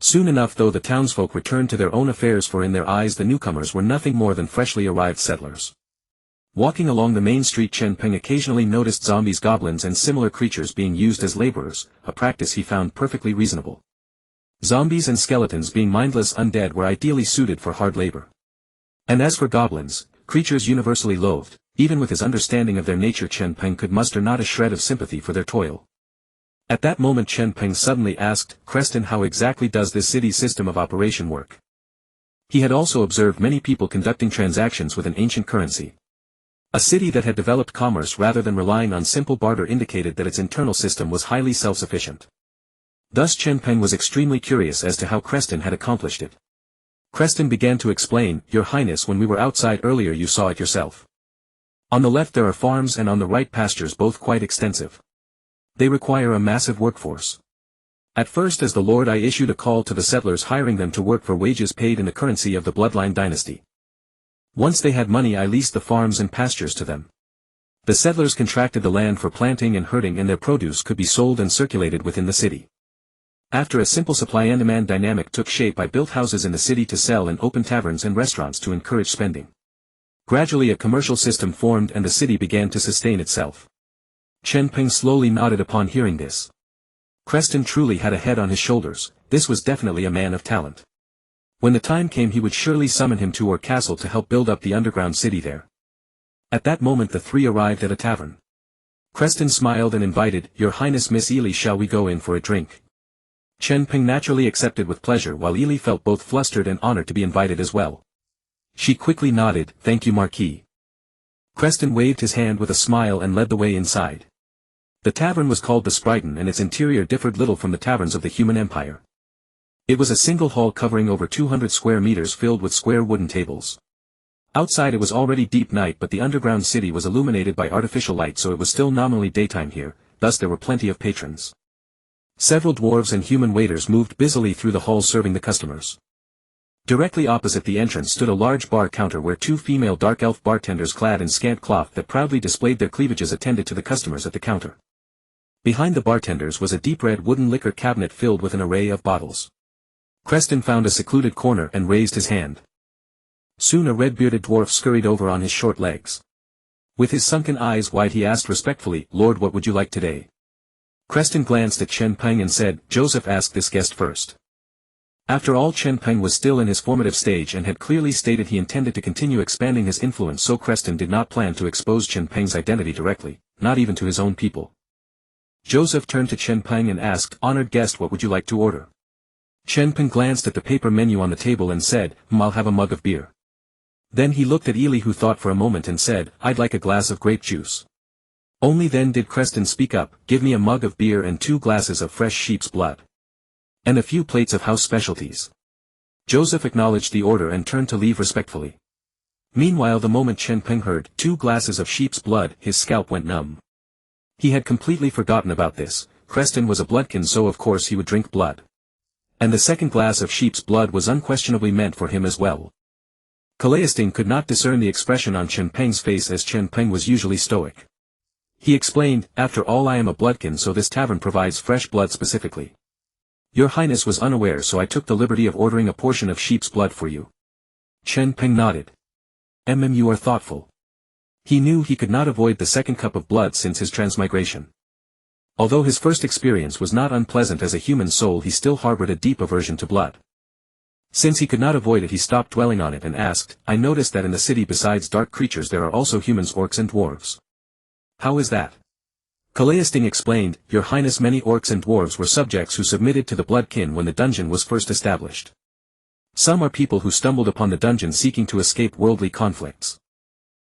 Soon enough though the townsfolk returned to their own affairs, for in their eyes the newcomers were nothing more than freshly arrived settlers. Walking along the main street, Chen Peng occasionally noticed zombies, goblins and similar creatures being used as laborers, a practice he found perfectly reasonable. Zombies and skeletons being mindless undead were ideally suited for hard labor. And as for goblins, creatures universally loathed, even with his understanding of their nature Chen Peng could muster not a shred of sympathy for their toil. At that moment Chen Peng suddenly asked, Creston, how exactly does this city's system of operation work? He had also observed many people conducting transactions with an ancient currency. A city that had developed commerce rather than relying on simple barter indicated that its internal system was highly self-sufficient. Thus Chen Peng was extremely curious as to how Creston had accomplished it. Creston began to explain, Your Highness, when we were outside earlier you saw it yourself. On the left there are farms and on the right pastures, both quite extensive. They require a massive workforce. At first as the Lord I issued a call to the settlers hiring them to work for wages paid in the currency of the bloodline dynasty. Once they had money I leased the farms and pastures to them. The settlers contracted the land for planting and herding and their produce could be sold and circulated within the city. After a simple supply and demand dynamic took shape I built houses in the city to sell and opened taverns and restaurants to encourage spending. Gradually a commercial system formed and the city began to sustain itself. Chen Peng slowly nodded upon hearing this. Creston truly had a head on his shoulders, this was definitely a man of talent. When the time came he would surely summon him to Orr Castle to help build up the underground city there. At that moment the three arrived at a tavern. Creston smiled and invited, Your Highness Miss Ely, shall we go in for a drink? Chen Peng naturally accepted with pleasure while Ely felt both flustered and honored to be invited as well. She quickly nodded, Thank you Marquis. Creston waved his hand with a smile and led the way inside. The tavern was called the Sprighton and its interior differed little from the taverns of the human empire. It was a single hall covering over 200 square meters filled with square wooden tables. Outside it was already deep night but the underground city was illuminated by artificial light so it was still nominally daytime here, thus there were plenty of patrons. Several dwarves and human waiters moved busily through the hall serving the customers. Directly opposite the entrance stood a large bar counter where two female dark elf bartenders clad in scant cloth that proudly displayed their cleavages attended to the customers at the counter. Behind the bartenders was a deep red wooden liquor cabinet filled with an array of bottles. Creston found a secluded corner and raised his hand. Soon a red-bearded dwarf scurried over on his short legs. With his sunken eyes wide he asked respectfully, Lord, what would you like today? Creston glanced at Chen Peng and said, Joseph, ask this guest first. After all, Chen Peng was still in his formative stage and had clearly stated he intended to continue expanding his influence, so Creston did not plan to expose Chen Peng's identity directly, not even to his own people. Joseph turned to Chen Peng and asked, Honored guest, what would you like to order? Chen Peng glanced at the paper menu on the table and said, I'll have a mug of beer. Then he looked at Ely, who thought for a moment and said, I'd like a glass of grape juice. Only then did Creston speak up, Give me a mug of beer and 2 glasses of fresh sheep's blood. And a few plates of house specialties. Joseph acknowledged the order and turned to leave respectfully. Meanwhile, the moment Chen Peng heard 2 glasses of sheep's blood, his scalp went numb. He had completely forgotten about this. Creston was a bloodkin, so of course he would drink blood. And the second glass of sheep's blood was unquestionably meant for him as well. Calaisting could not discern the expression on Chen Peng's face, as Chen Peng was usually stoic. He explained, After all, I am a bloodkin, so this tavern provides fresh blood specifically. Your Highness was unaware, so I took the liberty of ordering a portion of sheep's blood for you. Chen Peng nodded. You are thoughtful. He knew he could not avoid the second cup of blood since his transmigration. Although his first experience was not unpleasant as a human soul, he still harbored a deep aversion to blood. Since he could not avoid it, he stopped dwelling on it and asked, I noticed that in the city besides dark creatures there are also humans, orcs and dwarves. How is that? Calaisting explained, Your Highness, many orcs and dwarves were subjects who submitted to the bloodkin when the dungeon was first established. Some are people who stumbled upon the dungeon seeking to escape worldly conflicts.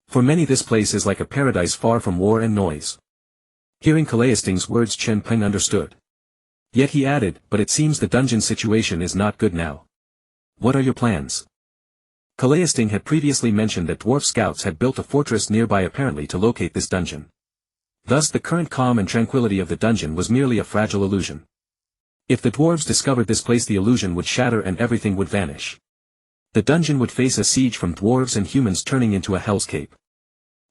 For many this place is like a paradise far from war and noise. Hearing Calaisting's words, Chen Peng understood. Yet he added, But it seems the dungeon situation is not good now. What are your plans? Calaisting had previously mentioned that dwarf scouts had built a fortress nearby apparently to locate this dungeon. Thus the current calm and tranquility of the dungeon was merely a fragile illusion. If the dwarves discovered this place, the illusion would shatter and everything would vanish. The dungeon would face a siege from dwarves and humans, turning into a hellscape.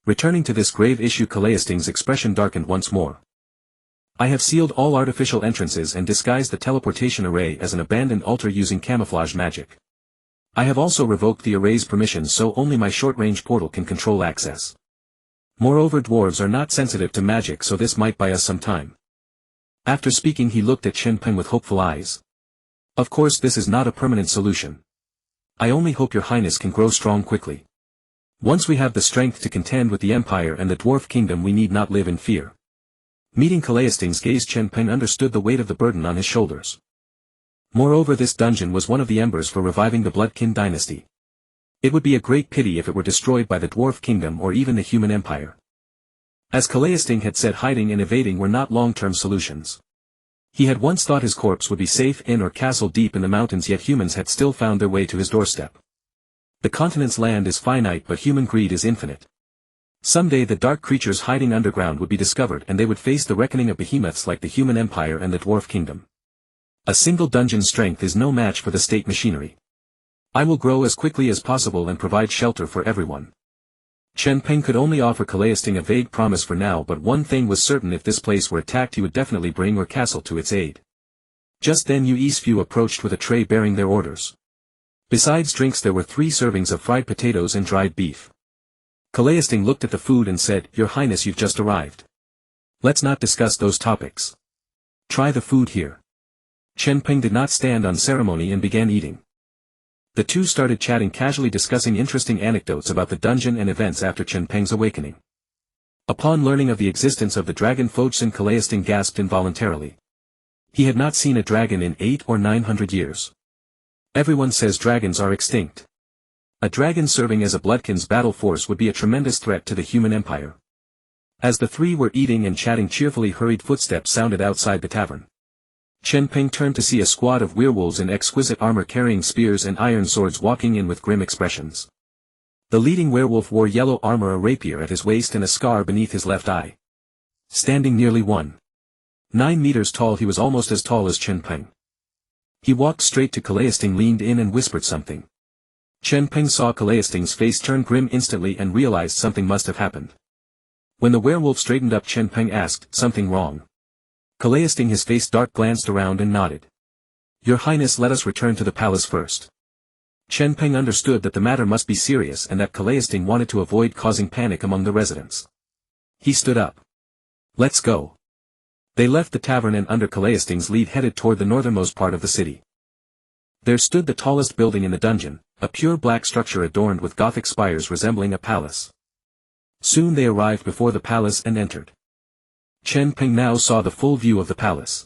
Returning to this grave issue, Calaisting's expression darkened once more. I have sealed all artificial entrances and disguised the teleportation array as an abandoned altar using camouflage magic. I have also revoked the array's permissions so only my short-range portal can control access. Moreover, dwarves are not sensitive to magic, so this might buy us some time. After speaking, he looked at Chen Peng with hopeful eyes. Of course this is not a permanent solution. I only hope your highness can grow strong quickly. Once we have the strength to contend with the empire and the dwarf kingdom we need not live in fear. Meeting Calaisting's gaze, Chen Peng understood the weight of the burden on his shoulders. Moreover, this dungeon was one of the embers for reviving the Bloodkin dynasty. It would be a great pity if it were destroyed by the dwarf kingdom or even the human empire. As Calaisting had said, hiding and evading were not long-term solutions. He had once thought his corpse would be safe in or castle deep in the mountains, yet humans had still found their way to his doorstep. The continent's land is finite, but human greed is infinite. Someday the dark creatures hiding underground would be discovered and they would face the reckoning of behemoths like the human empire and the dwarf kingdom. A single dungeon's strength is no match for the state machinery. I will grow as quickly as possible and provide shelter for everyone. Chen Peng could only offer Calaisting a vague promise for now, but one thing was certain: if this place were attacked he would definitely bring Orr Castle to its aid. Just then Yu approached with a tray bearing their orders. Besides drinks there were 3 servings of fried potatoes and dried beef. Calaisting looked at the food and said, "Your Highness, you've just arrived. Let's not discuss those topics. Try the food here." Chen Peng did not stand on ceremony and began eating. The two started chatting, casually discussing interesting anecdotes about the dungeon and events after Chen Peng's awakening. Upon learning of the existence of the dragon Fojsen, Calaisting gasped involuntarily. He had not seen a dragon in 800 or 900 years. Everyone says dragons are extinct. A dragon serving as a Bloodkin's battle force would be a tremendous threat to the human empire. As the 3 were eating and chatting cheerfully, hurried footsteps sounded outside the tavern. Chen Peng turned to see a squad of werewolves in exquisite armor carrying spears and iron swords walking in with grim expressions. The leading werewolf wore yellow armor, a rapier at his waist and a scar beneath his left eye. Standing nearly 1.9 meters tall, he was almost as tall as Chen Peng. He walked straight to Calaisting, leaned in and whispered something. Chen Peng saw Calaisting's face turn grim instantly and realized something must have happened. When the werewolf straightened up, Chen Peng asked, "Something wrong?" Calaisting, his face dark, glanced around and nodded. "Your Highness, let us return to the palace first." Chen Peng understood that the matter must be serious and that Calaisting wanted to avoid causing panic among the residents. He stood up. "Let's go." They left the tavern and under Calaisting's lead headed toward the northernmost part of the city. There stood the tallest building in the dungeon, a pure black structure adorned with Gothic spires resembling a palace. Soon they arrived before the palace and entered. Chen Peng now saw the full view of the palace.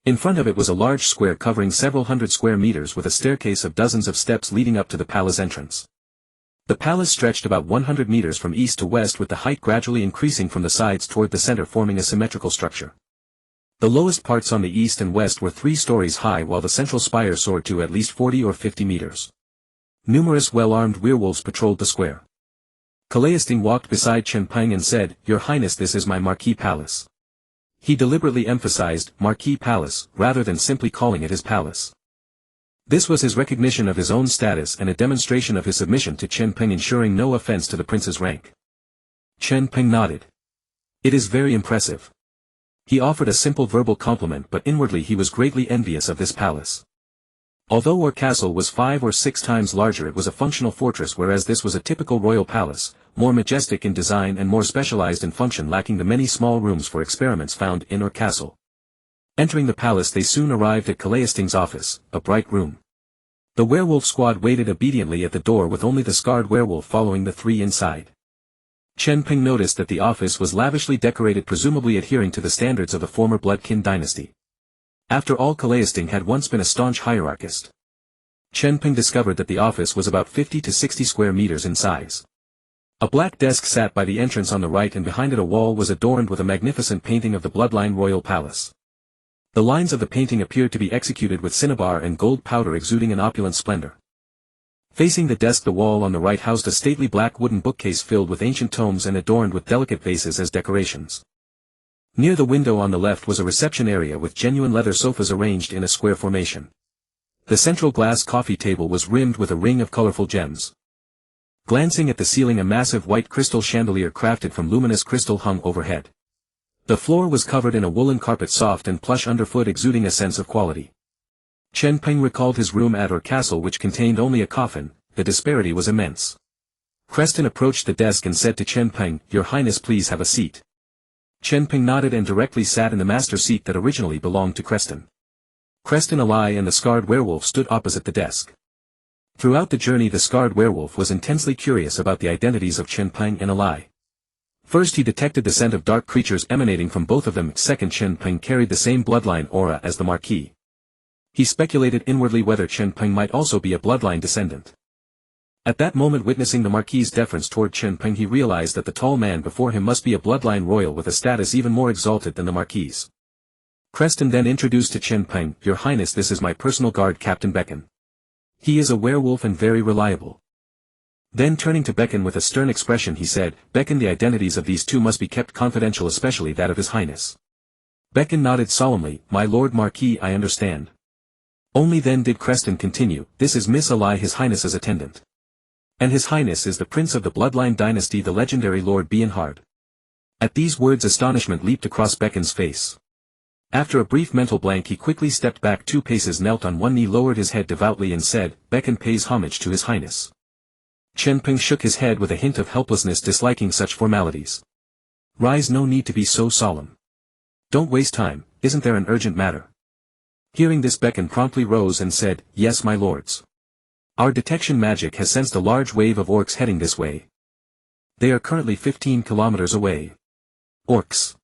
In front of it was a large square covering several hundred square meters with a staircase of dozens of steps leading up to the palace entrance. The palace stretched about 100 meters from east to west, with the height gradually increasing from the sides toward the center, forming a symmetrical structure. The lowest parts on the east and west were 3 stories high, while the central spire soared to at least 40 or 50 meters. Numerous well-armed werewolves patrolled the square. Calaisting walked beside Chen Peng and said, "Your Highness, this is my Marquis Palace." He deliberately emphasized Marquis Palace, rather than simply calling it his palace. This was his recognition of his own status and a demonstration of his submission to Chen Peng, ensuring no offense to the prince's rank. Chen Peng nodded. "It is very impressive." He offered a simple verbal compliment, but inwardly he was greatly envious of this palace. Although Orr Castle was 5 or 6 times larger, it was a functional fortress, whereas this was a typical royal palace, more majestic in design and more specialized in function, lacking the many small rooms for experiments found in Orr Castle. Entering the palace, they soon arrived at Calaisting's office, a bright room. The werewolf squad waited obediently at the door, with only the scarred werewolf following the 3 inside. Chen Peng noticed that the office was lavishly decorated, presumably adhering to the standards of the former Bloodkin dynasty. After all, Calaisting had once been a staunch hierarchist. Chen Peng discovered that the office was about 50 to 60 square meters in size. A black desk sat by the entrance on the right, and behind it a wall was adorned with a magnificent painting of the Bloodline Royal Palace. The lines of the painting appeared to be executed with cinnabar and gold powder, exuding an opulent splendor. Facing the desk, the wall on the right housed a stately black wooden bookcase filled with ancient tomes and adorned with delicate vases as decorations. Near the window on the left was a reception area with genuine leather sofas arranged in a square formation. The central glass coffee table was rimmed with a ring of colorful gems. Glancing at the ceiling, a massive white crystal chandelier crafted from luminous crystal hung overhead. The floor was covered in a woolen carpet, soft and plush underfoot, exuding a sense of quality. Chen Peng recalled his room at Orr Castle, which contained only a coffin. The disparity was immense. Creston approached the desk and said to Chen Peng, "Your Highness, please have a seat." Chen Peng nodded and directly sat in the master seat that originally belonged to Creston. Creston Ally and the Scarred Werewolf stood opposite the desk. Throughout the journey the Scarred Werewolf was intensely curious about the identities of Chen Peng and Ally. First he detected the scent of dark creatures emanating from both of them. Second, Chen Peng carried the same bloodline aura as the Marquis. He speculated inwardly whether Chen Peng might also be a bloodline descendant. At that moment, witnessing the Marquis's deference toward Chen Peng, he realized that the tall man before him must be a bloodline royal with a status even more exalted than the Marquis. Creston then introduced to Chen Peng, "Your Highness, this is my personal guard, Captain Becken. He is a werewolf and very reliable." Then turning to Becken with a stern expression he said, "Becken, the identities of these two must be kept confidential, especially that of His Highness." Becken nodded solemnly, "My Lord Marquis, I understand." Only then did Creston continue, "This is Miss Ally, His Highness's attendant. And His Highness is the Prince of the Bloodline Dynasty, the legendary Lord Bienhard." At these words astonishment leaped across Becken's face. After a brief mental blank he quickly stepped back 2 paces, knelt on one knee, lowered his head devoutly and said, "Becken pays homage to His Highness." Chen Peng shook his head with a hint of helplessness, disliking such formalities. "Rise, no need to be so solemn. Don't waste time, isn't there an urgent matter?" Hearing this, Becken promptly rose and said, "Yes, my lords. Our detection magic has sensed a large wave of orcs heading this way. They are currently 15 kilometers away." "Orcs?"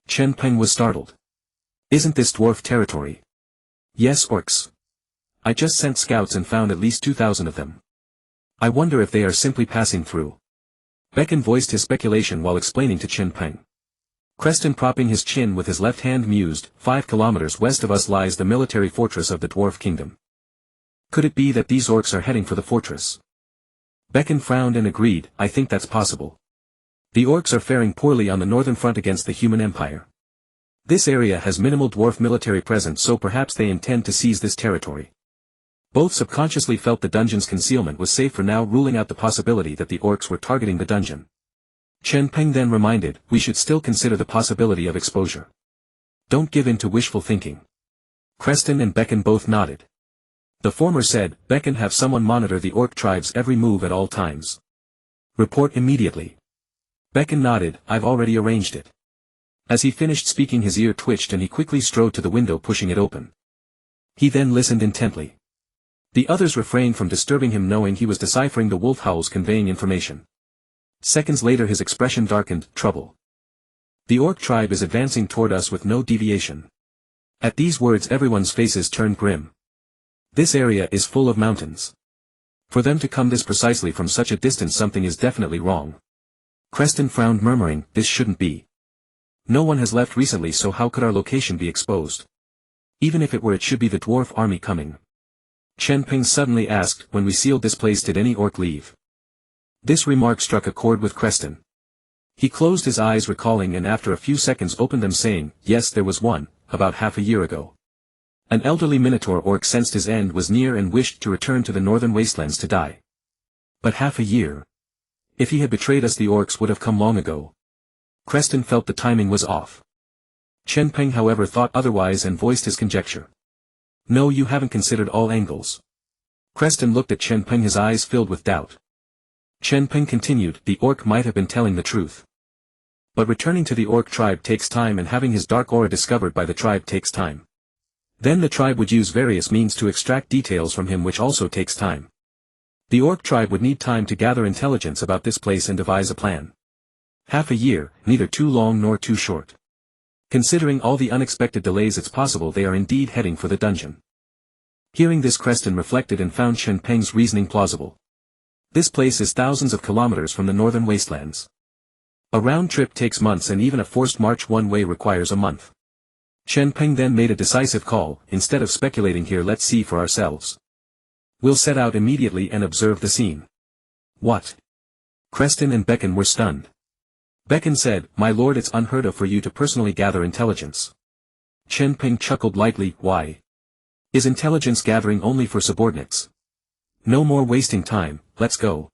Chen Peng was startled. "Isn't this dwarf territory?" "Yes, orcs. I just sent scouts and found at least 2,000 of them. I wonder if they are simply passing through." Becken voiced his speculation while explaining to Chen Peng. Creston, propping his chin with his left hand, mused, 5 kilometers west of us lies the military fortress of the Dwarf Kingdom. Could it be that these orcs are heading for the fortress? Becken frowned and agreed, "I think that's possible. The orcs are faring poorly on the northern front against the human empire. This area has minimal dwarf military presence, so perhaps they intend to seize this territory." Both subconsciously felt the dungeon's concealment was safe for now, ruling out the possibility that the orcs were targeting the dungeon. Chen Peng then reminded, "We should still consider the possibility of exposure. Don't give in to wishful thinking." Creston and Becken both nodded. The former said, "Becken, have someone monitor the orc tribe's every move at all times. Report immediately." Becken nodded, "I've already arranged it." As he finished speaking his ear twitched and he quickly strode to the window, pushing it open. He then listened intently. The others refrained from disturbing him, knowing he was deciphering the wolf howls conveying information. Seconds later his expression darkened, "Trouble. The orc tribe is advancing toward us with no deviation." At these words everyone's faces turned grim. This area is full of mountains. For them to come this precisely from such a distance, something is definitely wrong. Creston frowned, murmuring, "This shouldn't be. No one has left recently, so how could our location be exposed? Even if it were, it should be the dwarf army coming." Chen Peng suddenly asked, "When we sealed this place, did any orc leave?" This remark struck a chord with Creston. He closed his eyes, recalling, and after a few seconds opened them, saying, "Yes, there was one, about half a year ago. An elderly minotaur orc sensed his end was near and wished to return to the northern wastelands to die. But half a year? If he had betrayed us, the orcs would have come long ago." Creston felt the timing was off. Chen Peng, however, thought otherwise and voiced his conjecture. "No, you haven't considered all angles." Creston looked at Chen Peng, his eyes filled with doubt. Chen Peng continued, "The orc might have been telling the truth. But returning to the orc tribe takes time, and having his dark aura discovered by the tribe takes time. Then the tribe would use various means to extract details from him, which also takes time. The orc tribe would need time to gather intelligence about this place and devise a plan. Half a year, neither too long nor too short. Considering all the unexpected delays, it's possible they are indeed heading for the dungeon." Hearing this, Creston reflected and found Chen Peng's reasoning plausible. This place is thousands of kilometers from the northern wastelands. A round trip takes months, and even a forced march one way requires a month. Chen Peng then made a decisive call, "Instead of speculating here, let's see for ourselves. We'll set out immediately and observe the scene." "What?" Creston and Becken were stunned. Becken said, "My lord, it's unheard of for you to personally gather intelligence." Chen Peng chuckled lightly, "Why? Is intelligence gathering only for subordinates? No more wasting time, let's go."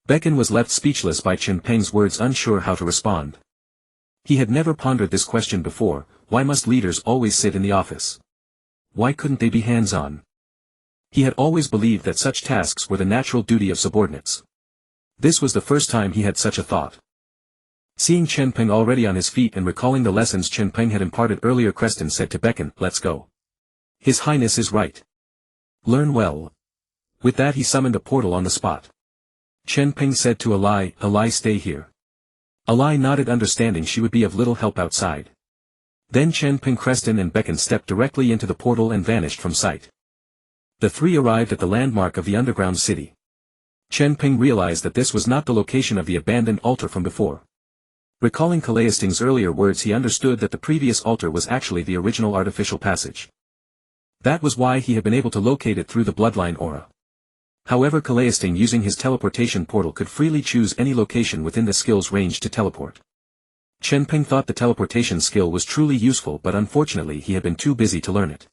Becken was left speechless by Chen Peng's words, unsure how to respond. He had never pondered this question before: why must leaders always sit in the office? Why couldn't they be hands-on? He had always believed that such tasks were the natural duty of subordinates. This was the first time he had such a thought. Seeing Chen Peng already on his feet and recalling the lessons Chen Peng had imparted earlier, Creston said to Becken, "Let's go." His Highness is right. Learn well. With that he summoned a portal on the spot. Chen Peng said to Alai, stay here. Alai nodded, understanding she would be of little help outside. Then Chen Peng, Creston and Beacon stepped directly into the portal and vanished from sight. The three arrived at the landmark of the underground city. Chen Peng realized that this was not the location of the abandoned altar from before. Recalling Kalaisting's earlier words, he understood that the previous altar was actually the original artificial passage. That was why he had been able to locate it through the bloodline aura. However, Kalaisting, using his teleportation portal, could freely choose any location within the skill's range to teleport. Chen Peng thought the teleportation skill was truly useful, but unfortunately he had been too busy to learn it.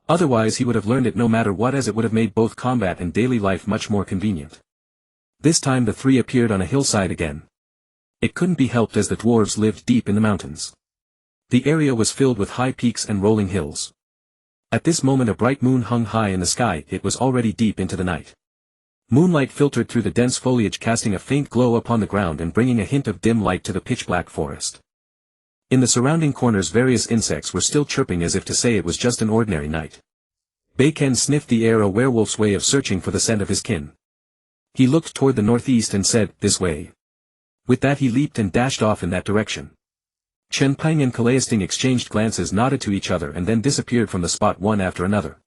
Otherwise he would have learned it no matter what, as it would have made both combat and daily life much more convenient. This time the three appeared on a hillside again. It couldn't be helped, as the dwarves lived deep in the mountains. The area was filled with high peaks and rolling hills. At this moment a bright moon hung high in the sky. It was already deep into the night. Moonlight filtered through the dense foliage, casting a faint glow upon the ground and bringing a hint of dim light to the pitch-black forest. In the surrounding corners various insects were still chirping, as if to say it was just an ordinary night. Bacon sniffed the air, a werewolf's way of searching for the scent of his kin. He looked toward the northeast and said, "This way." With that he leaped and dashed off in that direction. Chen Peng and Kalaisting exchanged glances, nodded to each other, and then disappeared from the spot one after another.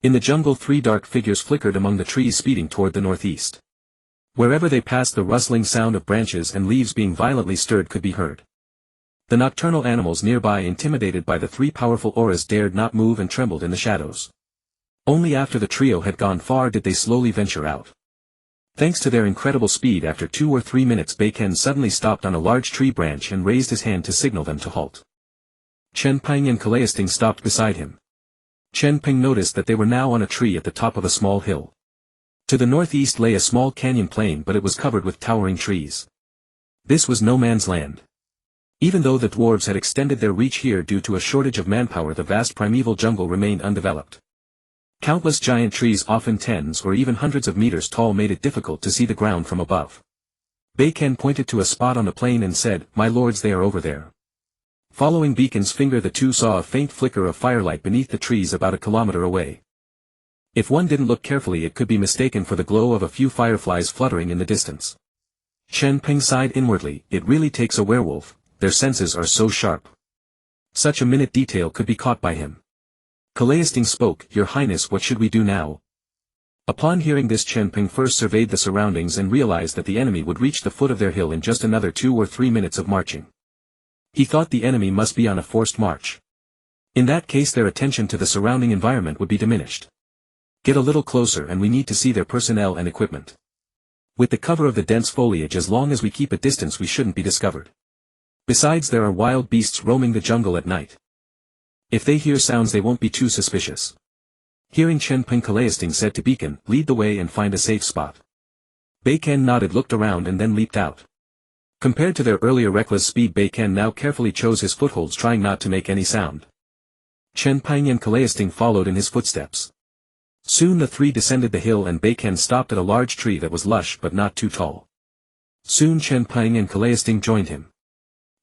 In the jungle three dark figures flickered among the trees, speeding toward the northeast. Wherever they passed the rustling sound of branches and leaves being violently stirred could be heard. The nocturnal animals nearby, intimidated by the three powerful auras, dared not move and trembled in the shadows. Only after the trio had gone far did they slowly venture out. Thanks to their incredible speed, after 2 or 3 minutes Bacon suddenly stopped on a large tree branch and raised his hand to signal them to halt. Chen Peng and Kalaisting stopped beside him. Chen Peng noticed that they were now on a tree at the top of a small hill. To the northeast lay a small canyon plain, but it was covered with towering trees. This was no man's land. Even though the dwarves had extended their reach here due to a shortage of manpower, the vast primeval jungle remained undeveloped. Countless giant trees, often tens or even hundreds of meters tall, made it difficult to see the ground from above. Bacon pointed to a spot on the plain and said, "My lords, they are over there." Following Beacon's finger, the two saw a faint flicker of firelight beneath the trees about a kilometer away. If one didn't look carefully it could be mistaken for the glow of a few fireflies fluttering in the distance. Chen Peng sighed inwardly. It really takes a werewolf, their senses are so sharp. Such a minute detail could be caught by him. Kalaisting spoke, "Your Highness, what should we do now?" Upon hearing this, Chen Peng first surveyed the surroundings and realized that the enemy would reach the foot of their hill in just another 2 or 3 minutes of marching. He thought the enemy must be on a forced march. In that case their attention to the surrounding environment would be diminished. Get a little closer and we need to see their personnel and equipment. With the cover of the dense foliage, as long as we keep a distance we shouldn't be discovered. Besides, there are wild beasts roaming the jungle at night. If they hear sounds they won't be too suspicious. Hearing Chen Peng, Kalaisting said to Beacon, "Lead the way and find a safe spot." Bacon nodded, looked around and then leaped out. Compared to their earlier reckless speed, Bacon now carefully chose his footholds, trying not to make any sound. Chen Peng and Kalaisting followed in his footsteps. Soon the three descended the hill and Bacon stopped at a large tree that was lush but not too tall. Soon Chen Peng and Kalaisting joined him.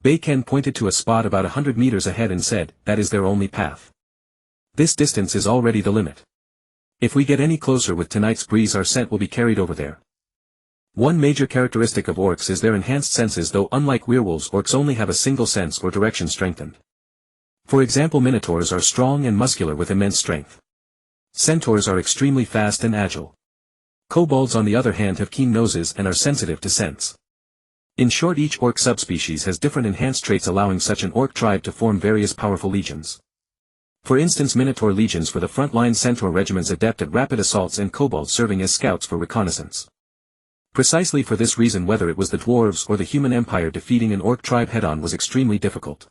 Bacon pointed to a spot about 100 meters ahead and said, "That is their only path. This distance is already the limit. If we get any closer with tonight's breeze our scent will be carried over there." One major characteristic of orcs is their enhanced senses, though unlike werewolves orcs only have a single sense or direction strengthened. For example, minotaurs are strong and muscular with immense strength. Centaurs are extremely fast and agile. Kobolds on the other hand have keen noses and are sensitive to scents. In short, each orc subspecies has different enhanced traits, allowing such an orc tribe to form various powerful legions. For instance, minotaur legions for the front-line, centaur regiments adept at rapid assaults, and kobolds serving as scouts for reconnaissance. Precisely for this reason, whether it was the dwarves or the human empire, defeating an orc tribe head-on was extremely difficult.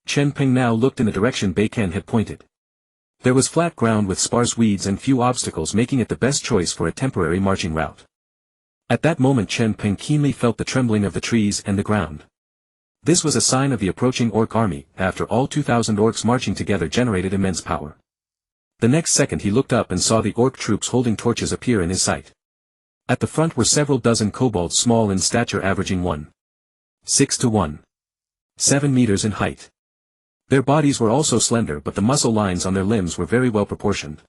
Chen Peng now looked in the direction Bacon had pointed. There was flat ground with sparse weeds and few obstacles, making it the best choice for a temporary marching route. At that moment Chen Peng keenly felt the trembling of the trees and the ground. This was a sign of the approaching orc army. After all, 2,000 orcs marching together generated immense power. The next second he looked up and saw the orc troops holding torches appear in his sight. At the front were several dozen kobolds, small in stature, averaging 1.6 to 1.7 meters in height. Their bodies were also slender, but the muscle lines on their limbs were very well proportioned.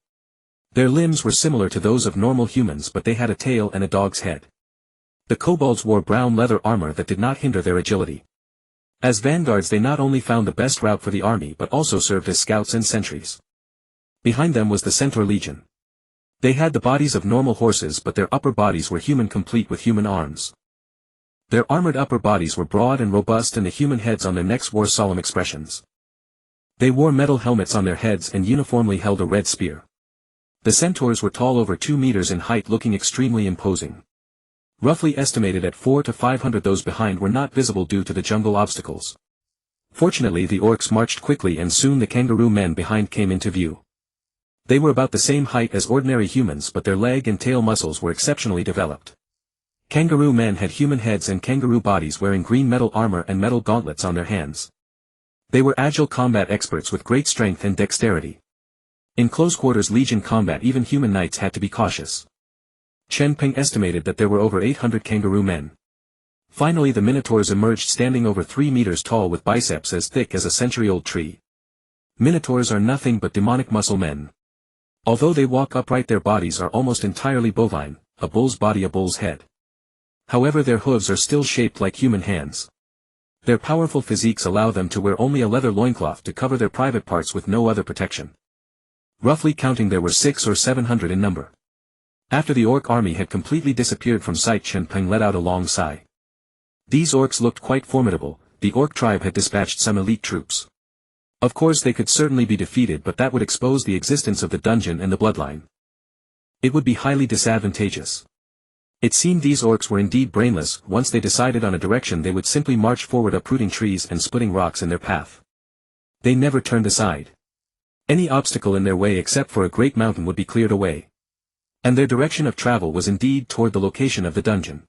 Their limbs were similar to those of normal humans, but they had a tail and a dog's head. The kobolds wore brown leather armor that did not hinder their agility. As vanguards, they not only found the best route for the army but also served as scouts and sentries. Behind them was the Centaur Legion. They had the bodies of normal horses, but their upper bodies were human, complete with human arms. Their armored upper bodies were broad and robust, and the human heads on their necks wore solemn expressions. They wore metal helmets on their heads and uniformly held a red spear. The centaurs were tall, over 2 meters in height, looking extremely imposing. Roughly estimated at 400 to 500, those behind were not visible due to the jungle obstacles. Fortunately, the orcs marched quickly, and soon the kangaroo men behind came into view. They were about the same height as ordinary humans, but their leg and tail muscles were exceptionally developed. Kangaroo men had human heads and kangaroo bodies, wearing green metal armor and metal gauntlets on their hands. They were agile combat experts with great strength and dexterity. In close quarters legion combat, even human knights had to be cautious. Chen Peng estimated that there were over 800 kangaroo men. Finally, the minotaurs emerged, standing over 3 meters tall with biceps as thick as a century-old tree. Minotaurs are nothing but demonic muscle men. Although they walk upright, their bodies are almost entirely bovine, a bull's body, a bull's head. However, their hooves are still shaped like human hands. Their powerful physiques allow them to wear only a leather loincloth to cover their private parts with no other protection. Roughly counting, there were 600 or 700 in number. After the orc army had completely disappeared from sight, Chen Peng let out a long sigh. These orcs looked quite formidable. The orc tribe had dispatched some elite troops. Of course, they could certainly be defeated, but that would expose the existence of the dungeon and the bloodline. It would be highly disadvantageous. It seemed these orcs were indeed brainless. Once they decided on a direction, they would simply march forward, uprooting trees and splitting rocks in their path. They never turned aside. Any obstacle in their way except for a great mountain would be cleared away. And their direction of travel was indeed toward the location of the dungeon.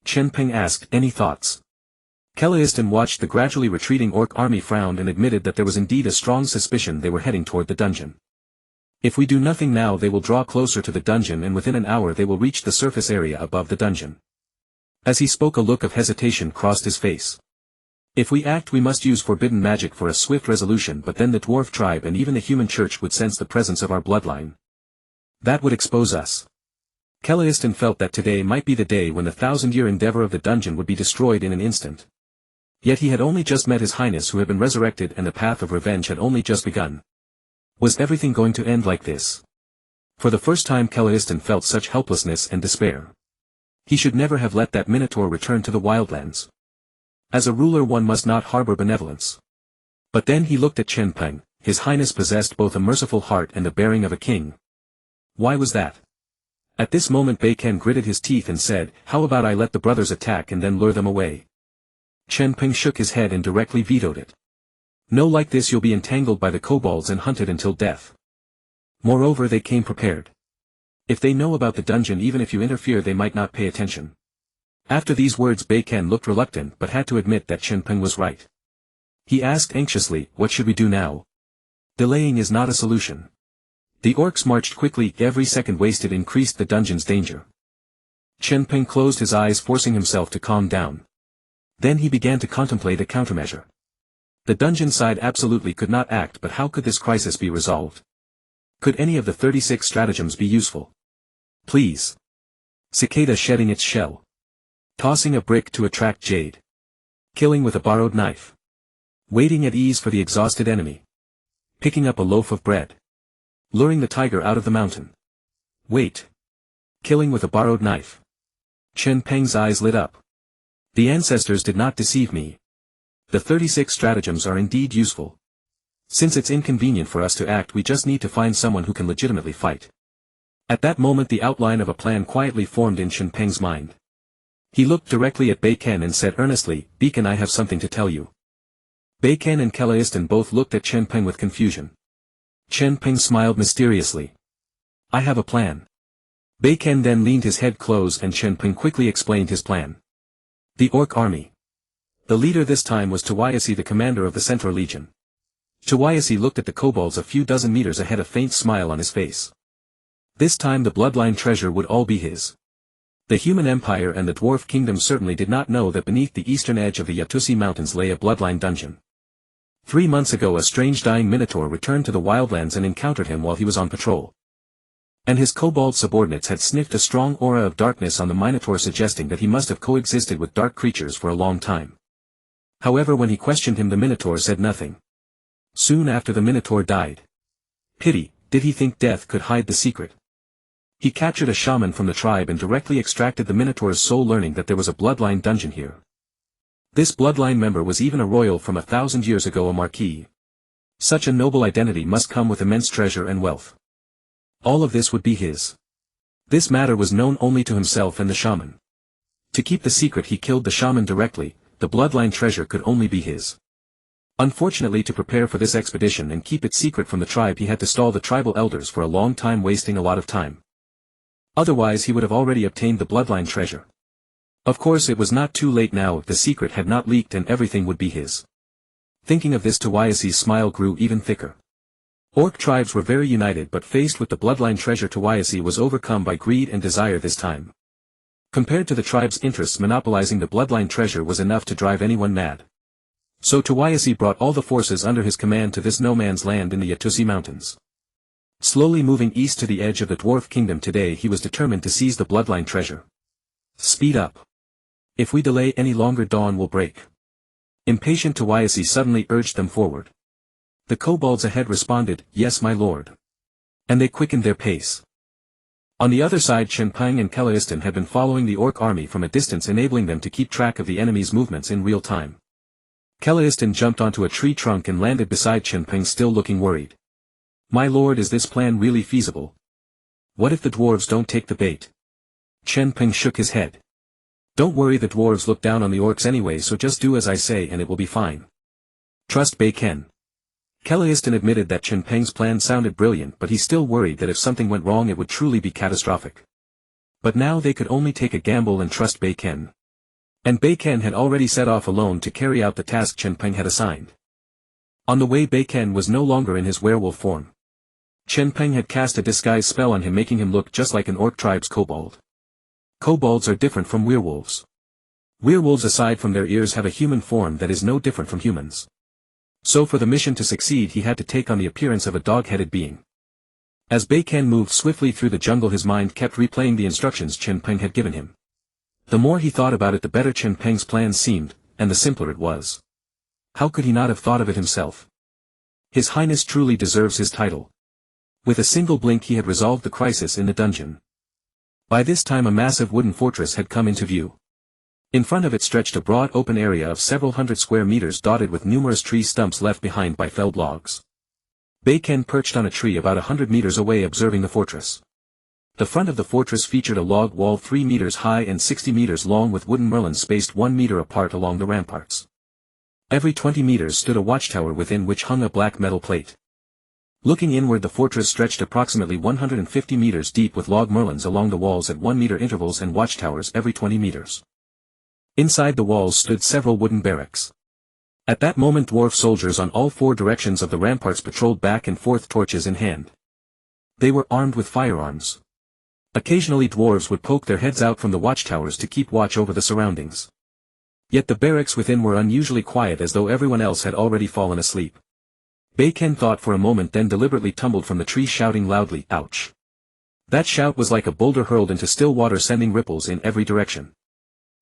Chen Peng asked, "Any thoughts?" Kelaistan watched the gradually retreating orc army, frowned, and admitted that there was indeed a strong suspicion they were heading toward the dungeon. If we do nothing now, they will draw closer to the dungeon, and within an hour they will reach the surface area above the dungeon. As he spoke, a look of hesitation crossed his face. If we act, we must use forbidden magic for a swift resolution, but then the dwarf tribe and even the human church would sense the presence of our bloodline. That would expose us. Kelaistan felt that today might be the day when the 1,000-year endeavor of the dungeon would be destroyed in an instant. Yet he had only just met His Highness, who had been resurrected, and the path of revenge had only just begun. Was everything going to end like this? For the first time, Kelaistan felt such helplessness and despair. He should never have let that minotaur return to the wildlands. As a ruler, one must not harbor benevolence. But then he looked at Chen Peng. His Highness possessed both a merciful heart and the bearing of a king. Why was that? At this moment Bacon gritted his teeth and said, "How about I let the brothers attack and then lure them away?" Chen Peng shook his head and directly vetoed it. "No, like this you'll be entangled by the kobolds and hunted until death. Moreover, they came prepared. If they know about the dungeon, even if you interfere, they might not pay attention." After these words, Bacon looked reluctant, but had to admit that Chen Peng was right. He asked anxiously, "What should we do now?" Delaying is not a solution. The orcs marched quickly. Every second wasted increased the dungeon's danger. Chen Peng closed his eyes, forcing himself to calm down. Then he began to contemplate a countermeasure. The dungeon side absolutely could not act, but how could this crisis be resolved? Could any of the 36 stratagems be useful? Please. Cicada shedding its shell. Tossing a brick to attract jade. Killing with a borrowed knife. Waiting at ease for the exhausted enemy. Picking up a loaf of bread. Luring the tiger out of the mountain. Wait. Killing with a borrowed knife. Chen Peng's eyes lit up. The ancestors did not deceive me. The 36 stratagems are indeed useful. Since it's inconvenient for us to act, we just need to find someone who can legitimately fight. At that moment the outline of a plan quietly formed in Chen Peng's mind. He looked directly at Bacon and said earnestly, "Beacon, I have something to tell you." Bacon and Kelaistan both looked at Chen Peng with confusion. Chen Peng smiled mysteriously. "I have a plan." Bacon then leaned his head close and Chen Peng quickly explained his plan. The orc army. The leader this time was Tawayasi, the commander of the Centaur Legion. Tawayasi looked at the kobolds a few dozen meters ahead, a faint smile on his face. This time the bloodline treasure would all be his. The human empire and the dwarf kingdom certainly did not know that beneath the eastern edge of the Yatusi Mountains lay a bloodline dungeon. 3 months ago a strange dying minotaur returned to the wildlands and encountered him while he was on patrol. And his kobold subordinates had sniffed a strong aura of darkness on the minotaur, suggesting that he must have coexisted with dark creatures for a long time. However, when he questioned him, the minotaur said nothing. Soon after, the minotaur died. Pity, did he think death could hide the secret? He captured a shaman from the tribe and directly extracted the minotaur's soul, learning that there was a bloodline dungeon here. This bloodline member was even a royal from 1,000 years ago, a marquis. Such a noble identity must come with immense treasure and wealth. All of this would be his. This matter was known only to himself and the shaman. To keep the secret, he killed the shaman directly. The bloodline treasure could only be his. Unfortunately, to prepare for this expedition and keep it secret from the tribe, he had to stall the tribal elders for a long time, wasting a lot of time. Otherwise he would have already obtained the bloodline treasure. Of course it was not too late now if the secret had not leaked, and everything would be his. Thinking of this, Tawayasi's smile grew even thicker. Orc tribes were very united, but faced with the bloodline treasure, Tawayasi was overcome by greed and desire this time. Compared to the tribe's interests, monopolizing the bloodline treasure was enough to drive anyone mad. So Tawayasi brought all the forces under his command to this no-man's land in the Yatusi Mountains. Slowly moving east to the edge of the dwarf kingdom, today he was determined to seize the bloodline treasure. Speed up. If we delay any longer, dawn will break. Impatient, Tawayasi suddenly urged them forward. The kobolds ahead responded, "Yes, my lord." And they quickened their pace. On the other side, Chen Peng and Kelaistan had been following the orc army from a distance, enabling them to keep track of the enemy's movements in real time. Kelaistan jumped onto a tree trunk and landed beside Chen Peng, still looking worried. "My lord, is this plan really feasible? What if the dwarves don't take the bait?" Chen Peng shook his head. "Don't worry, the dwarves look down on the orcs anyway, so just do as I say and it will be fine. Trust Bei Ken." Kelaistan admitted that Chen Peng's plan sounded brilliant, but he still worried that if something went wrong it would truly be catastrophic. But now they could only take a gamble and trust Bei Ken. And Bei Ken had already set off alone to carry out the task Chen Peng had assigned. On the way, Bei Ken was no longer in his werewolf form. Chen Peng had cast a disguise spell on him, making him look just like an orc tribe's kobold. Kobolds are different from werewolves. Werewolves, aside from their ears, have a human form that is no different from humans. So for the mission to succeed, he had to take on the appearance of a dog-headed being. As Bei Ken moved swiftly through the jungle, his mind kept replaying the instructions Chen Peng had given him. The more he thought about it, the better Chen Peng's plan seemed, and the simpler it was. How could he not have thought of it himself? His Highness truly deserves his title. With a single blink he had resolved the crisis in the dungeon. By this time a massive wooden fortress had come into view. In front of it stretched a broad open area of several hundred square meters, dotted with numerous tree stumps left behind by felled logs. Bei Ken perched on a tree about 100 meters away, observing the fortress. The front of the fortress featured a log wall 3 meters high and 60 meters long, with wooden merlons spaced 1 meter apart along the ramparts. Every 20 meters stood a watchtower within which hung a black metal plate. Looking inward, the fortress stretched approximately 150 meters deep, with log merlons along the walls at 1 meter intervals and watchtowers every 20 meters. Inside the walls stood several wooden barracks. At that moment, dwarf soldiers on all 4 directions of the ramparts patrolled back and forth, torches in hand. They were armed with firearms. Occasionally dwarves would poke their heads out from the watchtowers to keep watch over the surroundings. Yet the barracks within were unusually quiet, as though everyone else had already fallen asleep. Bei Ken thought for a moment, then deliberately tumbled from the tree, shouting loudly, "Ouch!" That shout was like a boulder hurled into still water, sending ripples in every direction.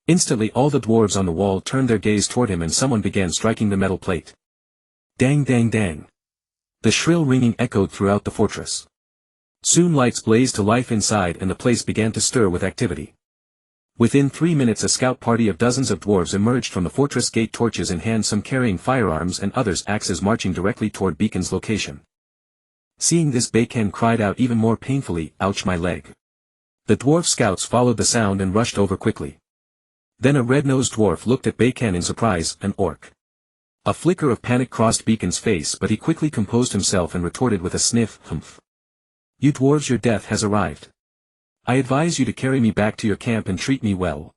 Instantly all the dwarves on the wall turned their gaze toward him, and someone began striking the metal plate. Dang, dang, dang. The shrill ringing echoed throughout the fortress. Soon lights blazed to life inside, and the place began to stir with activity. Within 3 minutes a scout party of dozens of dwarves emerged from the fortress gate, torches in hand, some carrying firearms and others axes, marching directly toward Beacon's location. Seeing this, Bei Ken cried out even more painfully, "Ouch, my leg." The dwarf scouts followed the sound and rushed over quickly. Then a red-nosed dwarf looked at Bei Ken in surprise. An orc. A flicker of panic crossed Beacon's face, but he quickly composed himself and retorted with a sniff, "Humph. You dwarves, your death has arrived. I advise you to carry me back to your camp and treat me well.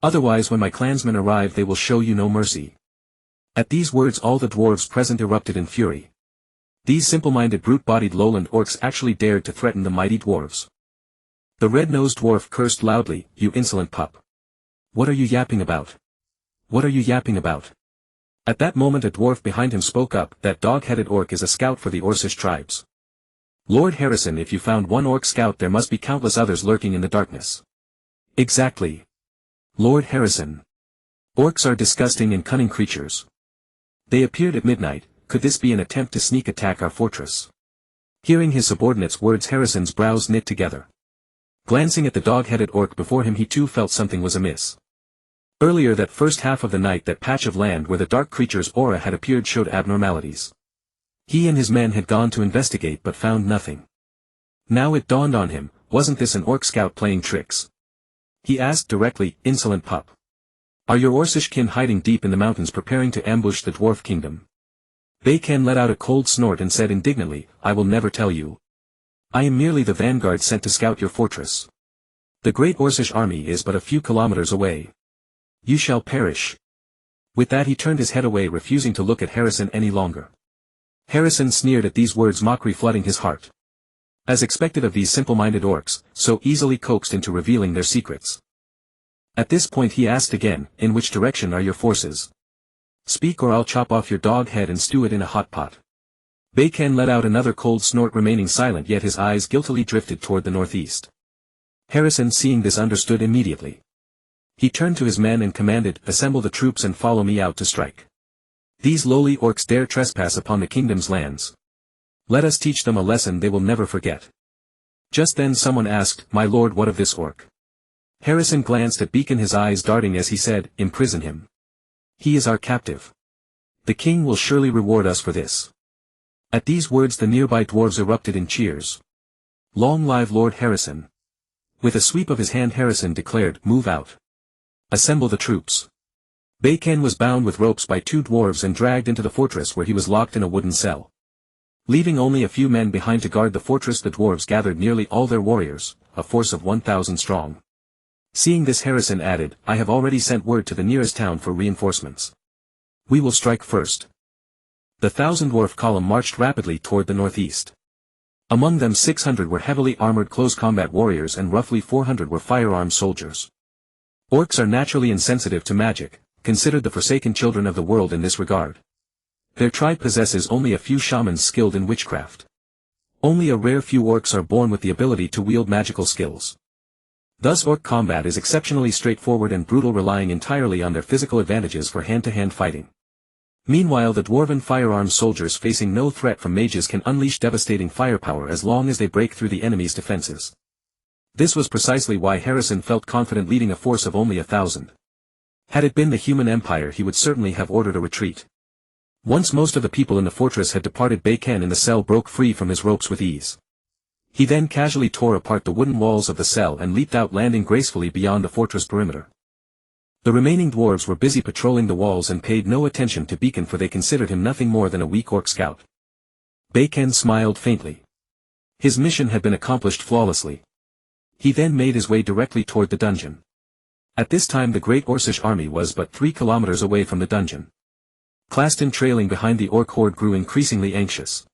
Otherwise, when my clansmen arrive, they will show you no mercy." At these words all the dwarves present erupted in fury. These simple-minded, brute-bodied lowland orcs actually dared to threaten the mighty dwarves. The red-nosed dwarf cursed loudly, "You insolent pup. What are you yapping about? What are you yapping about? At that moment a dwarf behind him spoke up, that dog-headed orc is a scout for the Orcish tribes. Lord Harrison, if you found one orc scout there must be countless others lurking in the darkness. Exactly. Lord Harrison. Orcs are disgusting and cunning creatures. They appeared at midnight. Could this be an attempt to sneak attack our fortress? Hearing his subordinate's words Harrison's brows knit together. Glancing at the dog-headed orc before him he too felt something was amiss. Earlier that first half of the night that patch of land where the dark creature's aura had appeared showed abnormalities. He and his men had gone to investigate but found nothing. Now it dawned on him, wasn't this an orc scout playing tricks? He asked directly, insolent pup. Are your Orcish kin hiding deep in the mountains preparing to ambush the dwarf kingdom? Bacon let out a cold snort and said indignantly, I will never tell you. I am merely the vanguard sent to scout your fortress. The great Orcish army is but a few kilometers away. You shall perish. With that he turned his head away, refusing to look at Harrison any longer. Harrison sneered at these words, mockery flooding his heart. As expected of these simple-minded orcs, so easily coaxed into revealing their secrets. At this point he asked again, in which direction are your forces? Speak or I'll chop off your dog head and stew it in a hot pot. Bacon let out another cold snort, remaining silent, yet his eyes guiltily drifted toward the northeast. Harrison, seeing this, understood immediately. He turned to his men and commanded, assemble the troops and follow me out to strike. These lowly orcs dare trespass upon the kingdom's lands. Let us teach them a lesson they will never forget. Just then someone asked, my lord, what of this orc? Harrison glanced at Beacon, his eyes darting as he said, imprison him. He is our captive. The king will surely reward us for this. At these words the nearby dwarves erupted in cheers. Long live Lord Harrison. With a sweep of his hand Harrison declared, move out. Assemble the troops. Bacon was bound with ropes by two dwarves and dragged into the fortress, where he was locked in a wooden cell. Leaving only a few men behind to guard the fortress, the dwarves gathered nearly all their warriors, a force of 1,000 strong. Seeing this Harrison added, I have already sent word to the nearest town for reinforcements. We will strike first. The 1,000-dwarf column marched rapidly toward the northeast. Among them 600 were heavily armored close combat warriors and roughly 400 were firearmed soldiers. Orcs are naturally insensitive to magic, considered the forsaken children of the world in this regard. Their tribe possesses only a few shamans skilled in witchcraft. Only a rare few orcs are born with the ability to wield magical skills. Thus orc combat is exceptionally straightforward and brutal, relying entirely on their physical advantages for hand-to-hand fighting. Meanwhile the dwarven firearmed soldiers, facing no threat from mages, can unleash devastating firepower as long as they break through the enemy's defenses. This was precisely why Harrison felt confident leading a force of only 1,000. Had it been the human empire he would certainly have ordered a retreat. Once most of the people in the fortress had departed, Bacon in the cell broke free from his ropes with ease. He then casually tore apart the wooden walls of the cell and leaped out, landing gracefully beyond the fortress perimeter. The remaining dwarves were busy patrolling the walls and paid no attention to Bacon, for they considered him nothing more than a weak orc scout. Bacon smiled faintly. His mission had been accomplished flawlessly. He then made his way directly toward the dungeon. At this time the great Orcish army was but 3 kilometers away from the dungeon. Claston, trailing behind the orc horde, grew increasingly anxious.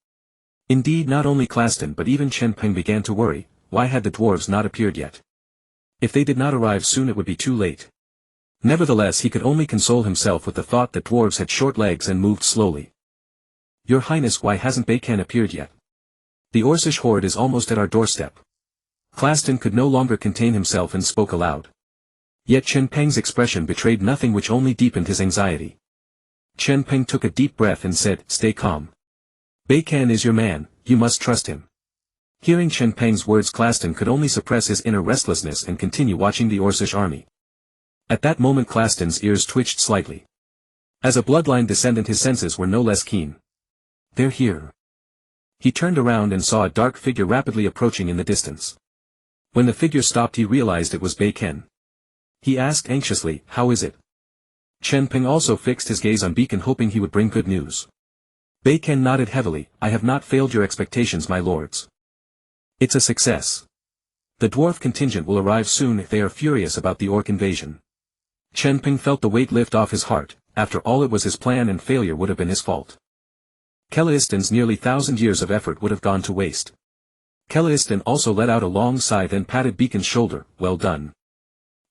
Indeed, not only Claston but even Chen Peng began to worry. Why had the dwarves not appeared yet? If they did not arrive soon it would be too late. Nevertheless he could only console himself with the thought that dwarves had short legs and moved slowly. Your Highness, why hasn't Bacon appeared yet? The Orcish horde is almost at our doorstep. Claston could no longer contain himself and spoke aloud. Yet Chen Peng's expression betrayed nothing, which only deepened his anxiety. Chen Peng took a deep breath and said, stay calm. Bacon is your man, you must trust him. Hearing Chen Peng's words, Claston could only suppress his inner restlessness and continue watching the Orcish army. At that moment Claston's ears twitched slightly. As a bloodline descendant his senses were no less keen. They're here. He turned around and saw a dark figure rapidly approaching in the distance. When the figure stopped he realized it was Bacon. He asked anxiously, how is it? Chen Peng also fixed his gaze on Bacon, hoping he would bring good news. Bacon nodded heavily, I have not failed your expectations, my lords. It's a success. The dwarf contingent will arrive soon. They are furious about the orc invasion. Chen Peng felt the weight lift off his heart. After all, it was his plan and failure would have been his fault. Kelaiston's nearly 1,000 years of effort would have gone to waste. Kelaiston also let out a long sigh, then patted Bacon's shoulder, well done.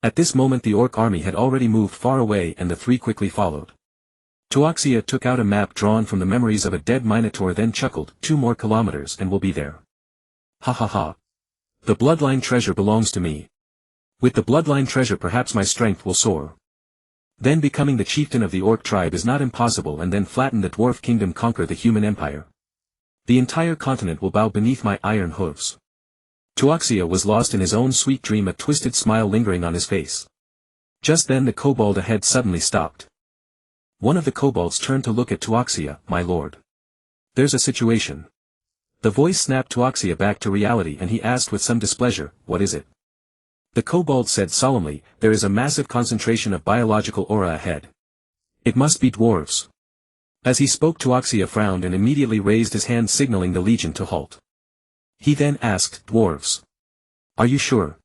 At this moment the orc army had already moved far away and the 3 quickly followed. Tuoxia took out a map drawn from the memories of a dead minotaur, then chuckled, 2 more kilometers and we'll be there. Ha ha ha. The bloodline treasure belongs to me. With the bloodline treasure perhaps my strength will soar. Then becoming the chieftain of the orc tribe is not impossible, and then flatten the dwarf kingdom, conquer the human empire. The entire continent will bow beneath my iron hooves. Tuoxia was lost in his own sweet dream, a twisted smile lingering on his face. Just then the kobold ahead suddenly stopped. One of the kobolds turned to look at Tuoxia. My lord. There's a situation. The voice snapped Tuoxia back to reality, and he asked with some displeasure, what is it? The kobold said solemnly, there is a massive concentration of biological aura ahead. It must be dwarves. As he spoke, Tuoxia frowned and immediately raised his hand, signaling the legion to halt. He then asked, dwarves. Are you sure?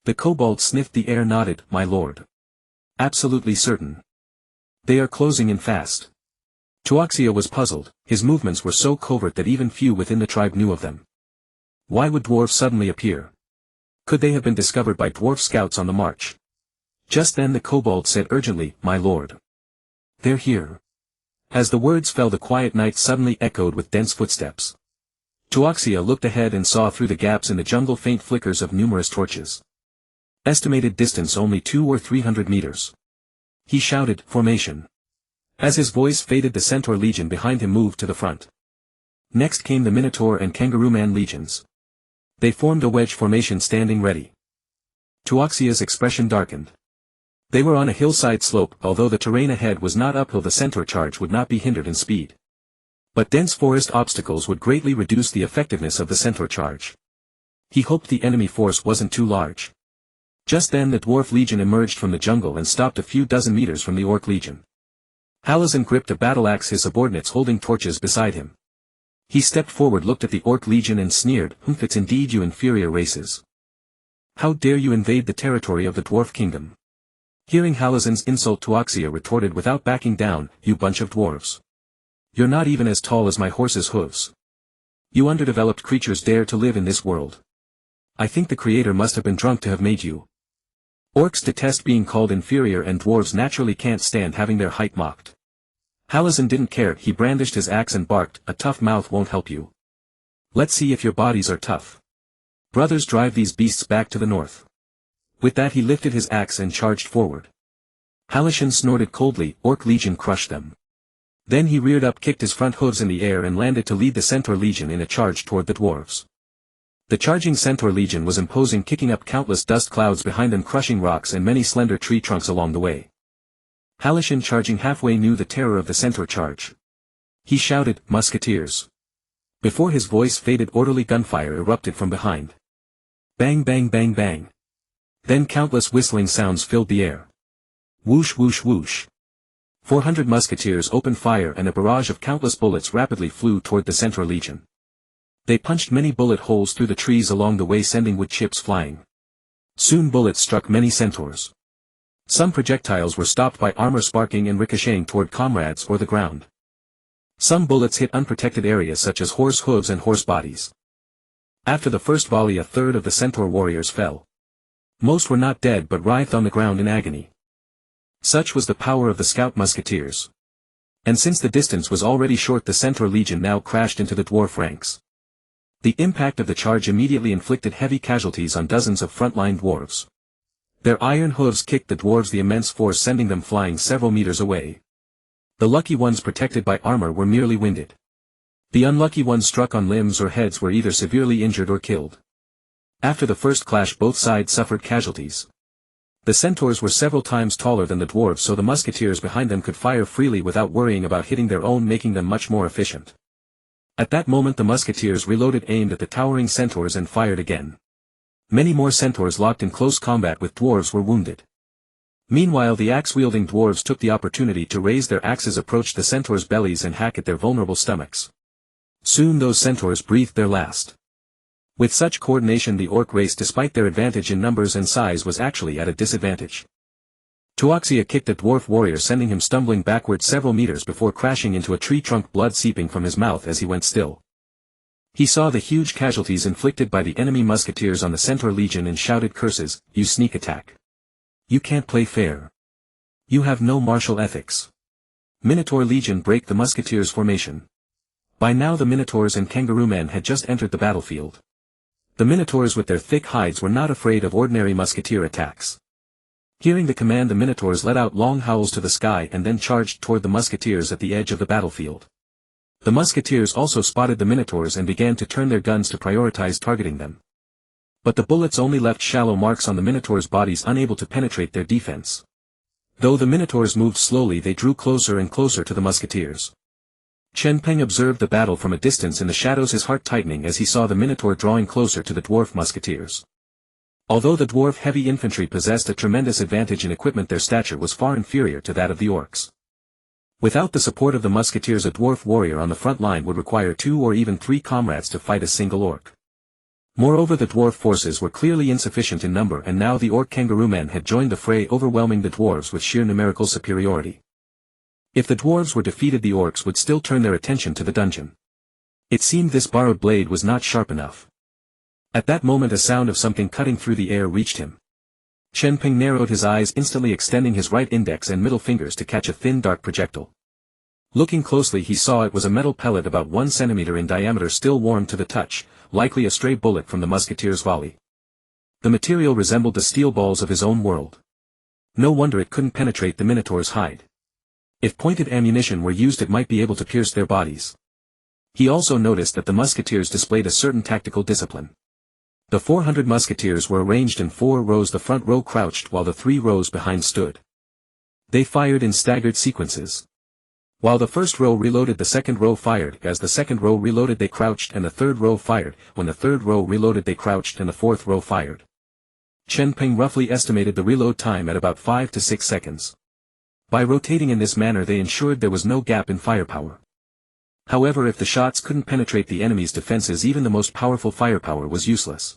The kobold sniffed the air, nodded, my lord. Absolutely certain. They are closing in fast. Tuoxia was puzzled, his movements were so covert that even few within the tribe knew of them. Why would dwarves suddenly appear? Could they have been discovered by dwarf scouts on the march? Just then the kobold said urgently, my lord. They're here. As the words fell, the quiet night suddenly echoed with dense footsteps. Tuoxia looked ahead and saw through the gaps in the jungle faint flickers of numerous torches. Estimated distance only 200 or 300 meters. He shouted, formation. As his voice faded, the Centaur Legion behind him moved to the front. Next came the Minotaur and Kangaroo Man legions. They formed a wedge formation, standing ready. Tuoxia's expression darkened. They were on a hillside slope. Although the terrain ahead was not uphill, the Centaur charge would not be hindered in speed. But dense forest obstacles would greatly reduce the effectiveness of the Centaur charge. He hoped the enemy force wasn't too large. Just then the Dwarf Legion emerged from the jungle and stopped a few dozen meters from the Orc Legion. Halazin gripped a battle axe, his subordinates holding torches beside him. He stepped forward, looked at the Orc Legion and sneered, it's indeed you inferior races. How dare you invade the territory of the Dwarf Kingdom? Hearing Halazin's insult, Tuoxia retorted without backing down, you bunch of dwarves. You're not even as tall as my horse's hooves. You underdeveloped creatures dare to live in this world. I think the Creator must have been drunk to have made you. Orcs detest being called inferior, and dwarves naturally can't stand having their height mocked. Halazin didn't care, he brandished his axe and barked, a tough mouth won't help you. Let's see if your bodies are tough. Brothers, drive these beasts back to the north. With that he lifted his axe and charged forward. Halazin snorted coldly, Orc Legion crushed them. Then he reared up, kicked his front hooves in the air and landed to lead the Centaur Legion in a charge toward the dwarves. The charging Centaur Legion was imposing, kicking up countless dust clouds behind them, crushing rocks and many slender tree trunks along the way. Halazin, charging halfway, knew the terror of the Centaur charge. He shouted, musketeers. Before his voice faded, orderly gunfire erupted from behind. Bang bang bang bang. Then countless whistling sounds filled the air. Whoosh whoosh whoosh. 400 musketeers opened fire, and a barrage of countless bullets rapidly flew toward the Centaur Legion. They punched many bullet holes through the trees along the way, sending wood chips flying. Soon bullets struck many centaurs. Some projectiles were stopped by armor sparking and ricocheting toward comrades or the ground. Some bullets hit unprotected areas such as horse hooves and horse bodies. After the first volley, a third of the centaur warriors fell. Most were not dead but writhed on the ground in agony. Such was the power of the scout musketeers. And since the distance was already short, the Centaur Legion now crashed into the dwarf ranks. The impact of the charge immediately inflicted heavy casualties on dozens of frontline dwarves. Their iron hooves kicked the dwarves the immense force, sending them flying several meters away. The lucky ones protected by armor were merely winded. The unlucky ones struck on limbs or heads were either severely injured or killed. After the first clash, both sides suffered casualties. The centaurs were several times taller than the dwarves, so the musketeers behind them could fire freely without worrying about hitting their own, making them much more efficient. At that moment the musketeers reloaded, aimed at the towering centaurs and fired again. Many more centaurs locked in close combat with dwarves were wounded. Meanwhile the axe-wielding dwarves took the opportunity to raise their axes, approach the centaurs' bellies and hack at their vulnerable stomachs. Soon those centaurs breathed their last. With such coordination, the orc race, despite their advantage in numbers and size, was actually at a disadvantage. Tuoxia kicked a dwarf warrior, sending him stumbling backward several meters before crashing into a tree trunk, blood seeping from his mouth as he went still. He saw the huge casualties inflicted by the enemy musketeers on the Centaur Legion and shouted curses, "You sneak attack! You can't play fair. You have no martial ethics. Minotaur Legion break the musketeers' formation. By now the Minotaurs and Kangaroo Men had just entered the battlefield. The Minotaurs with their thick hides were not afraid of ordinary musketeer attacks. Hearing the command, the Minotaurs let out long howls to the sky and then charged toward the musketeers at the edge of the battlefield. The musketeers also spotted the Minotaurs and began to turn their guns to prioritize targeting them. But the bullets only left shallow marks on the Minotaurs' bodies, unable to penetrate their defense. Though the Minotaurs moved slowly, they drew closer and closer to the musketeers. Chen Peng observed the battle from a distance in the shadows, his heart tightening as he saw the Minotaur drawing closer to the dwarf musketeers. Although the dwarf heavy infantry possessed a tremendous advantage in equipment, their stature was far inferior to that of the orcs. Without the support of the musketeers, a dwarf warrior on the front line would require 2 or even 3 comrades to fight a single orc. Moreover, the dwarf forces were clearly insufficient in number, and now the orc Kangaroo Men had joined the fray, overwhelming the dwarves with sheer numerical superiority. If the dwarves were defeated, the orcs would still turn their attention to the dungeon. It seemed this borrowed blade was not sharp enough. At that moment a sound of something cutting through the air reached him. Chen Peng narrowed his eyes, instantly extending his right index and middle fingers to catch a thin dark projectile. Looking closely, he saw it was a metal pellet about 1 centimeter in diameter, still warm to the touch, likely a stray bullet from the musketeer's volley. The material resembled the steel balls of his own world. No wonder it couldn't penetrate the Minotaur's hide. If pointed ammunition were used, it might be able to pierce their bodies. He also noticed that the musketeers displayed a certain tactical discipline. The 400 musketeers were arranged in 4 rows. The front row crouched while the 3 rows behind stood. They fired in staggered sequences. While the first row reloaded, the second row fired. As the second row reloaded, they crouched, and the third row fired. When the third row reloaded, they crouched, and the fourth row fired. Chen Peng roughly estimated the reload time at about 5 to 6 seconds. By rotating in this manner, they ensured there was no gap in firepower. However, if the shots couldn't penetrate the enemy's defenses, even the most powerful firepower was useless.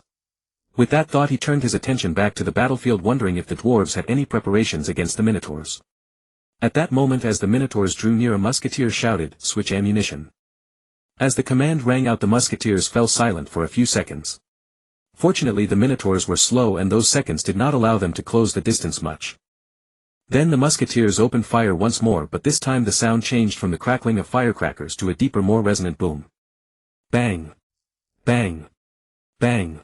With that thought, he turned his attention back to the battlefield, wondering if the dwarves had any preparations against the Minotaurs. At that moment, as the Minotaurs drew near, a musketeer shouted, "Switch ammunition." As the command rang out, the musketeers fell silent for a few seconds. Fortunately, the Minotaurs were slow, and those seconds did not allow them to close the distance much. Then the musketeers opened fire once more, but this time the sound changed from the crackling of firecrackers to a deeper, more resonant boom. Bang! Bang! Bang!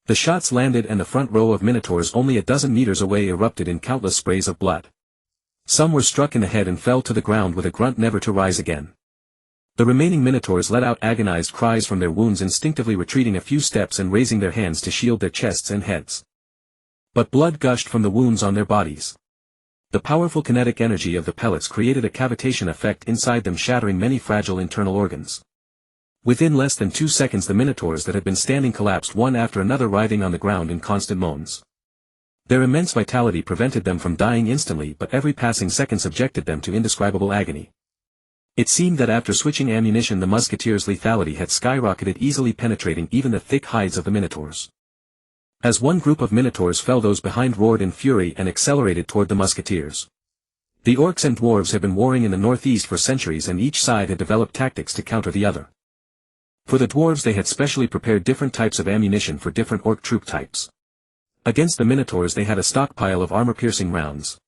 The shots landed, and the front row of Minotaurs only a dozen meters away erupted in countless sprays of blood. Some were struck in the head and fell to the ground with a grunt, never to rise again. The remaining Minotaurs let out agonized cries from their wounds, instinctively retreating a few steps and raising their hands to shield their chests and heads. But blood gushed from the wounds on their bodies. The powerful kinetic energy of the pellets created a cavitation effect inside them, shattering many fragile internal organs. Within less than 2 seconds, the Minotaurs that had been standing collapsed one after another, writhing on the ground in constant moans. Their immense vitality prevented them from dying instantly, but every passing second subjected them to indescribable agony. It seemed that after switching ammunition, the musketeers' lethality had skyrocketed, easily penetrating even the thick hides of the Minotaurs. As one group of Minotaurs fell, those behind roared in fury and accelerated toward the musketeers. The orcs and dwarves had been warring in the northeast for centuries, and each side had developed tactics to counter the other. For the dwarves, they had specially prepared different types of ammunition for different orc troop types. Against the Minotaurs, they had a stockpile of armor-piercing rounds.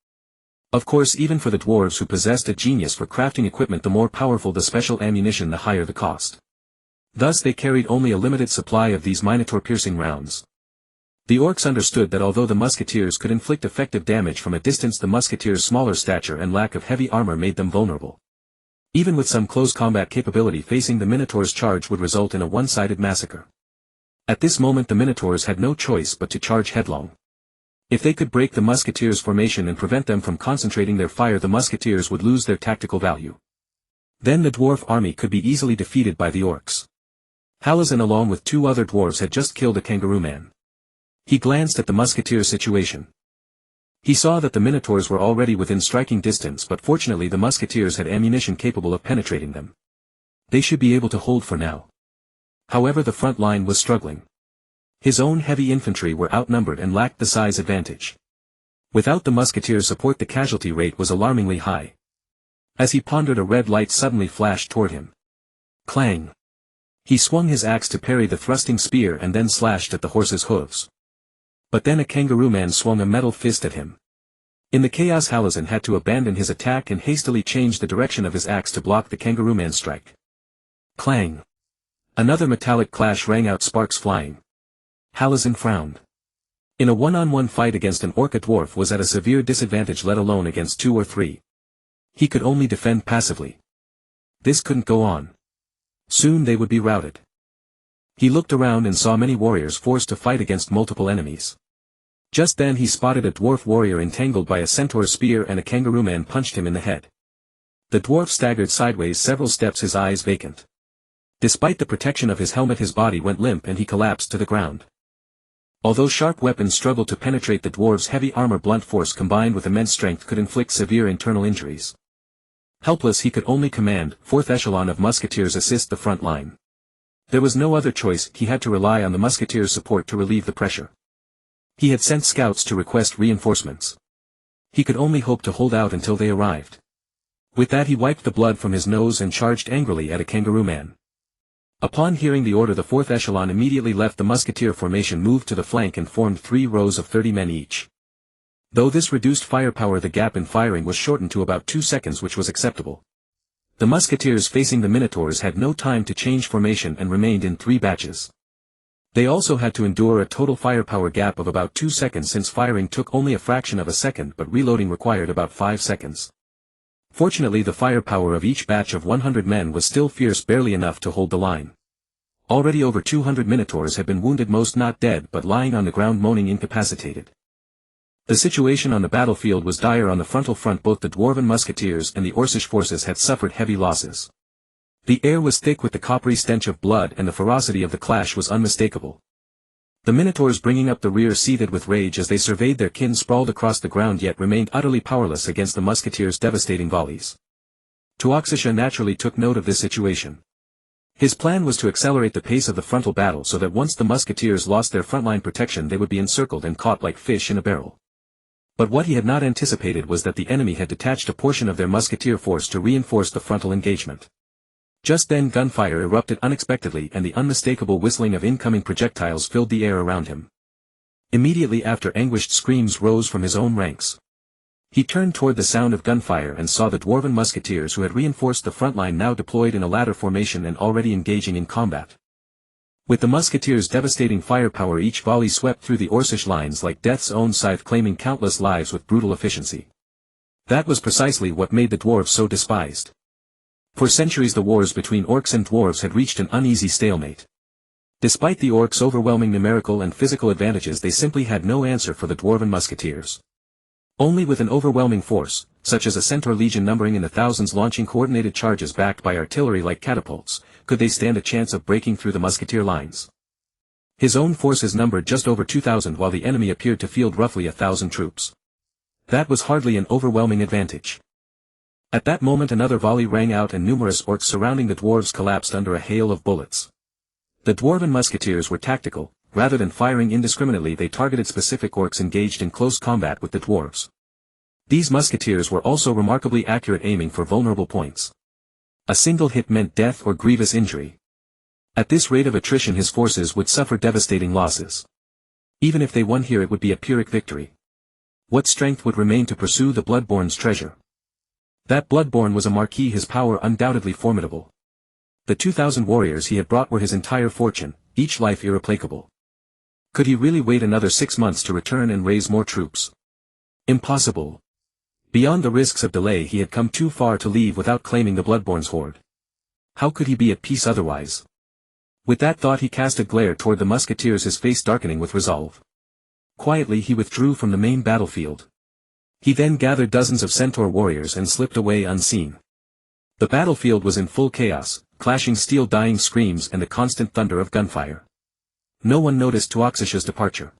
Of course, even for the dwarves, who possessed a genius for crafting equipment, the more powerful the special ammunition, the higher the cost. Thus they carried only a limited supply of these Minotaur-piercing rounds. The orcs understood that although the musketeers could inflict effective damage from a distance, the musketeers' smaller stature and lack of heavy armor made them vulnerable. Even with some close combat capability, facing the Minotaurs' charge would result in a one-sided massacre. At this moment the Minotaurs had no choice but to charge headlong. If they could break the musketeers' formation and prevent them from concentrating their fire, the musketeers would lose their tactical value. Then the dwarf army could be easily defeated by the orcs. Halazan, along with 2 other dwarves, had just killed a Kangaroo Man. He glanced at the musketeers' situation. He saw that the Minotaurs were already within striking distance, but fortunately the musketeers had ammunition capable of penetrating them. They should be able to hold for now. However, the front line was struggling. His own heavy infantry were outnumbered and lacked the size advantage. Without the musketeers' support, the casualty rate was alarmingly high. As he pondered, a red light suddenly flashed toward him. Clang! He swung his axe to parry the thrusting spear and then slashed at the horse's hooves. But then a Kangaroo Man swung a metal fist at him. In the chaos Halazin had to abandon his attack and hastily change the direction of his axe to block the kangaroo man's strike. Clang! Another metallic clash rang out, sparks flying. Halazin frowned. In a one-on-one fight against an orc, a dwarf was at a severe disadvantage, let alone against 2 or 3. He could only defend passively. This couldn't go on. Soon they would be routed. He looked around and saw many warriors forced to fight against multiple enemies. Just then he spotted a dwarf warrior entangled by a centaur's spear, and a kangaroo man punched him in the head. The dwarf staggered sideways several steps, his eyes vacant. Despite the protection of his helmet, his body went limp and he collapsed to the ground. Although sharp weapons struggled to penetrate the dwarf's heavy armor, blunt force combined with immense strength could inflict severe internal injuries. Helpless, he could only command 4th echelon of musketeers assist the front line. There was no other choice, he had to rely on the musketeers' support to relieve the pressure. He had sent scouts to request reinforcements. He could only hope to hold out until they arrived. With that he wiped the blood from his nose and charged angrily at a kangaroo man. Upon hearing the order, the 4th echelon immediately left the musketeer formation, moved to the flank and formed 3 rows of 30 men each. Though this reduced firepower, the gap in firing was shortened to about 2 seconds, which was acceptable. The musketeers facing the minotaurs had no time to change formation and remained in 3 batches. They also had to endure a total firepower gap of about 2 seconds, since firing took only a fraction of a second but reloading required about 5 seconds. Fortunately, the firepower of each batch of 100 men was still fierce, barely enough to hold the line. Already over 200 minotaurs had been wounded, most not dead but lying on the ground moaning, incapacitated. The situation on the battlefield was dire. On the frontal front, both the dwarven musketeers and the Orcish forces had suffered heavy losses. The air was thick with the coppery stench of blood, and the ferocity of the clash was unmistakable. The minotaurs bringing up the rear seethed with rage as they surveyed their kin sprawled across the ground, yet remained utterly powerless against the musketeers' devastating volleys. Tuoxisha naturally took note of this situation. His plan was to accelerate the pace of the frontal battle so that once the musketeers lost their frontline protection they would be encircled and caught like fish in a barrel. But what he had not anticipated was that the enemy had detached a portion of their musketeer force to reinforce the frontal engagement. Just then gunfire erupted unexpectedly, and the unmistakable whistling of incoming projectiles filled the air around him. Immediately after, anguished screams rose from his own ranks. He turned toward the sound of gunfire and saw the dwarven musketeers who had reinforced the front line now deployed in a ladder formation and already engaging in combat. With the musketeers' devastating firepower, each volley swept through the Orcish lines like death's own scythe, claiming countless lives with brutal efficiency. That was precisely what made the dwarves so despised. For centuries the wars between orcs and dwarves had reached an uneasy stalemate. Despite the orcs' overwhelming numerical and physical advantages, they simply had no answer for the dwarven musketeers. Only with an overwhelming force, such as a centaur legion numbering in the thousands launching coordinated charges backed by artillery like catapults, could they stand a chance of breaking through the musketeer lines. His own forces numbered just over 2,000 while the enemy appeared to field roughly 1,000 troops. That was hardly an overwhelming advantage. At that moment another volley rang out and numerous orcs surrounding the dwarves collapsed under a hail of bullets. The dwarven musketeers were tactical. Rather than firing indiscriminately, they targeted specific orcs engaged in close combat with the dwarves. These musketeers were also remarkably accurate, aiming for vulnerable points. A single hit meant death or grievous injury. At this rate of attrition his forces would suffer devastating losses. Even if they won here, it would be a Pyrrhic victory. What strength would remain to pursue the Bloodborne's treasure? That Bloodborne was a marquis, his power undoubtedly formidable. The 2,000 warriors he had brought were his entire fortune, each life irreplaceable. Could he really wait another 6 months to return and raise more troops? Impossible. Beyond the risks of delay he had come too far to leave without claiming the Bloodborne's hoard. How could he be at peace otherwise? With that thought he cast a glare toward the musketeers, his face darkening with resolve. Quietly he withdrew from the main battlefield. He then gathered dozens of centaur warriors and slipped away unseen. The battlefield was in full chaos, clashing steel, dying screams and the constant thunder of gunfire. No one noticed Tuoxisha's departure.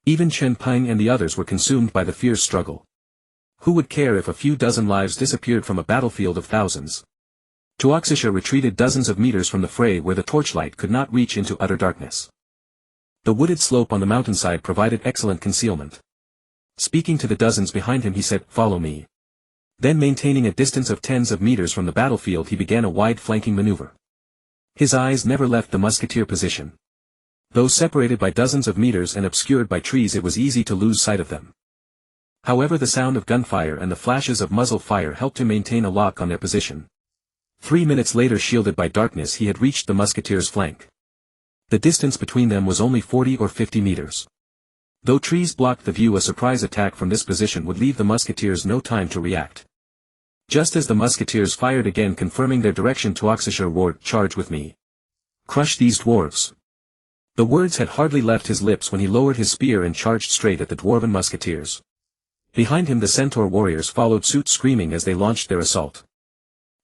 Even Chen Peng and the others were consumed by the fierce struggle. Who would care if a few dozen lives disappeared from a battlefield of thousands? Tuoxisha retreated dozens of meters from the fray where the torchlight could not reach into utter darkness. The wooded slope on the mountainside provided excellent concealment. Speaking to the dozens behind him he said, "Follow me." Then, maintaining a distance of tens of meters from the battlefield, he began a wide flanking maneuver. His eyes never left the musketeer position. Though separated by dozens of meters and obscured by trees, it was easy to lose sight of them. However, the sound of gunfire and the flashes of muzzle fire helped him maintain a lock on their position. 3 minutes later, shielded by darkness, he had reached the musketeers' flank. The distance between them was only 40 or 50 meters. Though trees blocked the view, a surprise attack from this position would leave the musketeers no time to react. Just as the musketeers fired again, confirming their direction, Tuoxisha roared, "Charge with me! Crush these dwarves!" The words had hardly left his lips when he lowered his spear and charged straight at the dwarven musketeers. Behind him the centaur warriors followed suit, screaming as they launched their assault.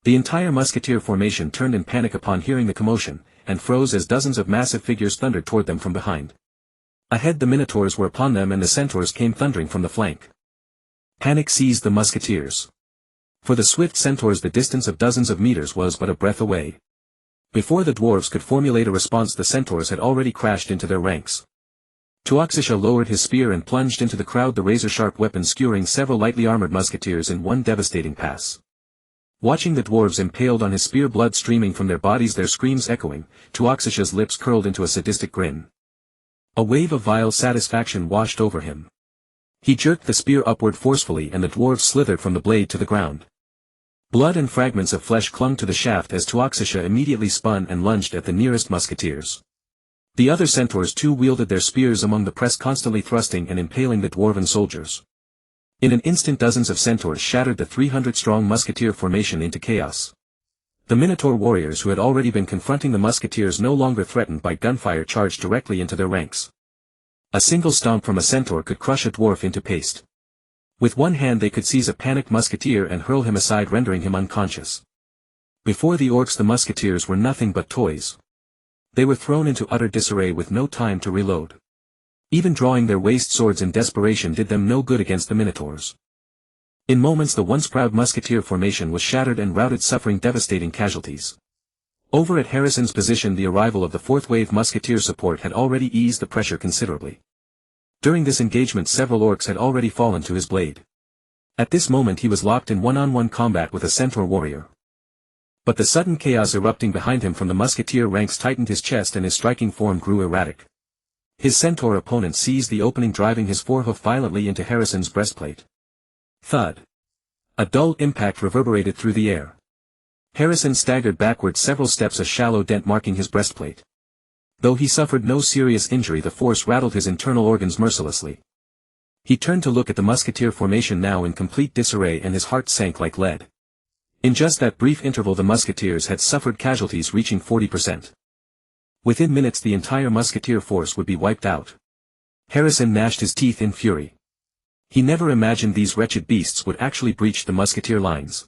The entire musketeer formation turned in panic upon hearing the commotion, and froze as dozens of massive figures thundered toward them from behind. Ahead the minotaurs were upon them, and the centaurs came thundering from the flank. Panic seized the musketeers. For the swift centaurs the distance of dozens of meters was but a breath away. Before the dwarves could formulate a response, the centaurs had already crashed into their ranks. Tuoxisha lowered his spear and plunged into the crowd, the razor-sharp weapon skewering several lightly armored musketeers in one devastating pass. Watching the dwarves impaled on his spear, blood streaming from their bodies, their screams echoing, Tuoxisha's lips curled into a sadistic grin. A wave of vile satisfaction washed over him. He jerked the spear upward forcefully, and the dwarves slithered from the blade to the ground. Blood and fragments of flesh clung to the shaft as Tuoxisha immediately spun and lunged at the nearest musketeers. The other centaurs too wielded their spears among the press, constantly thrusting and impaling the dwarven soldiers. In an instant dozens of centaurs shattered the 300-strong musketeer formation into chaos. The Minotaur warriors, who had already been confronting the musketeers, no longer threatened by gunfire, charged directly into their ranks. A single stomp from a centaur could crush a dwarf into paste. With one hand they could seize a panicked musketeer and hurl him aside, rendering him unconscious. Before the orcs the musketeers were nothing but toys. They were thrown into utter disarray with no time to reload. Even drawing their waste swords in desperation did them no good against the minotaurs. In moments the once proud musketeer formation was shattered and routed, suffering devastating casualties. Over at Harrison's position the arrival of the fourth wave musketeer support had already eased the pressure considerably. During this engagement several orcs had already fallen to his blade. At this moment he was locked in one-on-one combat with a centaur warrior. But the sudden chaos erupting behind him from the musketeer ranks tightened his chest and his striking form grew erratic. His centaur opponent seized the opening, driving his forehoof violently into Harrison's breastplate. Thud. A dull impact reverberated through the air. Harrison staggered backward several steps, a shallow dent marking his breastplate. Though he suffered no serious injury, the force rattled his internal organs mercilessly. He turned to look at the musketeer formation, now in complete disarray, and his heart sank like lead. In just that brief interval the musketeers had suffered casualties reaching 40%. Within minutes the entire musketeer force would be wiped out. Harrison gnashed his teeth in fury. He never imagined these wretched beasts would actually breach the musketeer lines.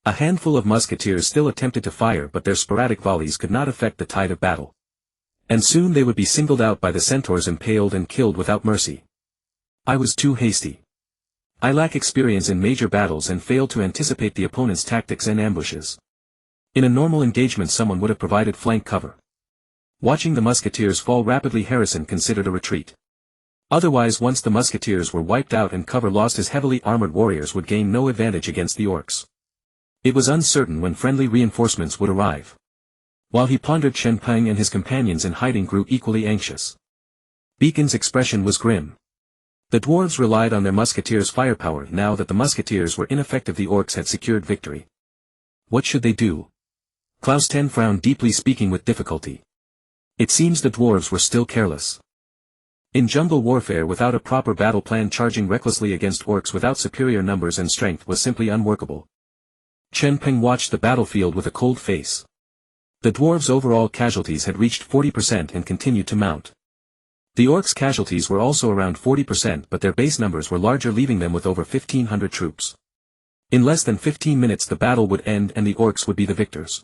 A handful of musketeers still attempted to fire, but their sporadic volleys could not affect the tide of battle. And soon they would be singled out by the centaurs, impaled and killed without mercy. I was too hasty. I lack experience in major battles and failed to anticipate the opponent's tactics and ambushes. In a normal engagement someone would have provided flank cover. Watching the musketeers fall rapidly, Harrison considered a retreat. Otherwise, once the musketeers were wiped out and cover lost, his heavily armored warriors would gain no advantage against the orcs. It was uncertain when friendly reinforcements would arrive. While he pondered, Chen Peng and his companions in hiding grew equally anxious. Beacon's expression was grim. The dwarves relied on their musketeers' firepower. Now that the musketeers were ineffective, the orcs had secured victory. What should they do? Klaus 10 frowned deeply, speaking with difficulty. It seems the dwarves were still careless. In jungle warfare without a proper battle plan, charging recklessly against orcs without superior numbers and strength was simply unworkable. Chen Peng watched the battlefield with a cold face. The dwarves' overall casualties had reached 40% and continued to mount. The orcs' casualties were also around 40%, but their base numbers were larger, leaving them with over 1,500 troops. In less than 15 minutes the battle would end and the orcs would be the victors.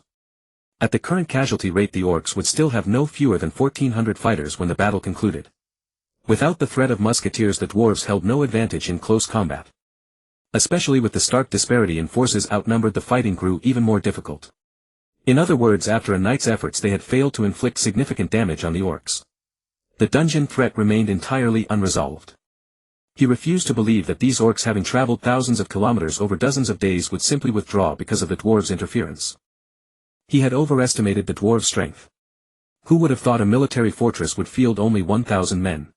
At the current casualty rate the orcs would still have no fewer than 1,400 fighters when the battle concluded. Without the threat of musketeers the dwarves held no advantage in close combat. Especially with the stark disparity in forces outnumbered, the fighting grew even more difficult. In other words, after a night's efforts they had failed to inflict significant damage on the orcs. The dungeon threat remained entirely unresolved. He refused to believe that these orcs, having traveled thousands of kilometers over dozens of days, would simply withdraw because of the dwarves' interference. He had overestimated the dwarves' strength. Who would have thought a military fortress would field only 1,000 men?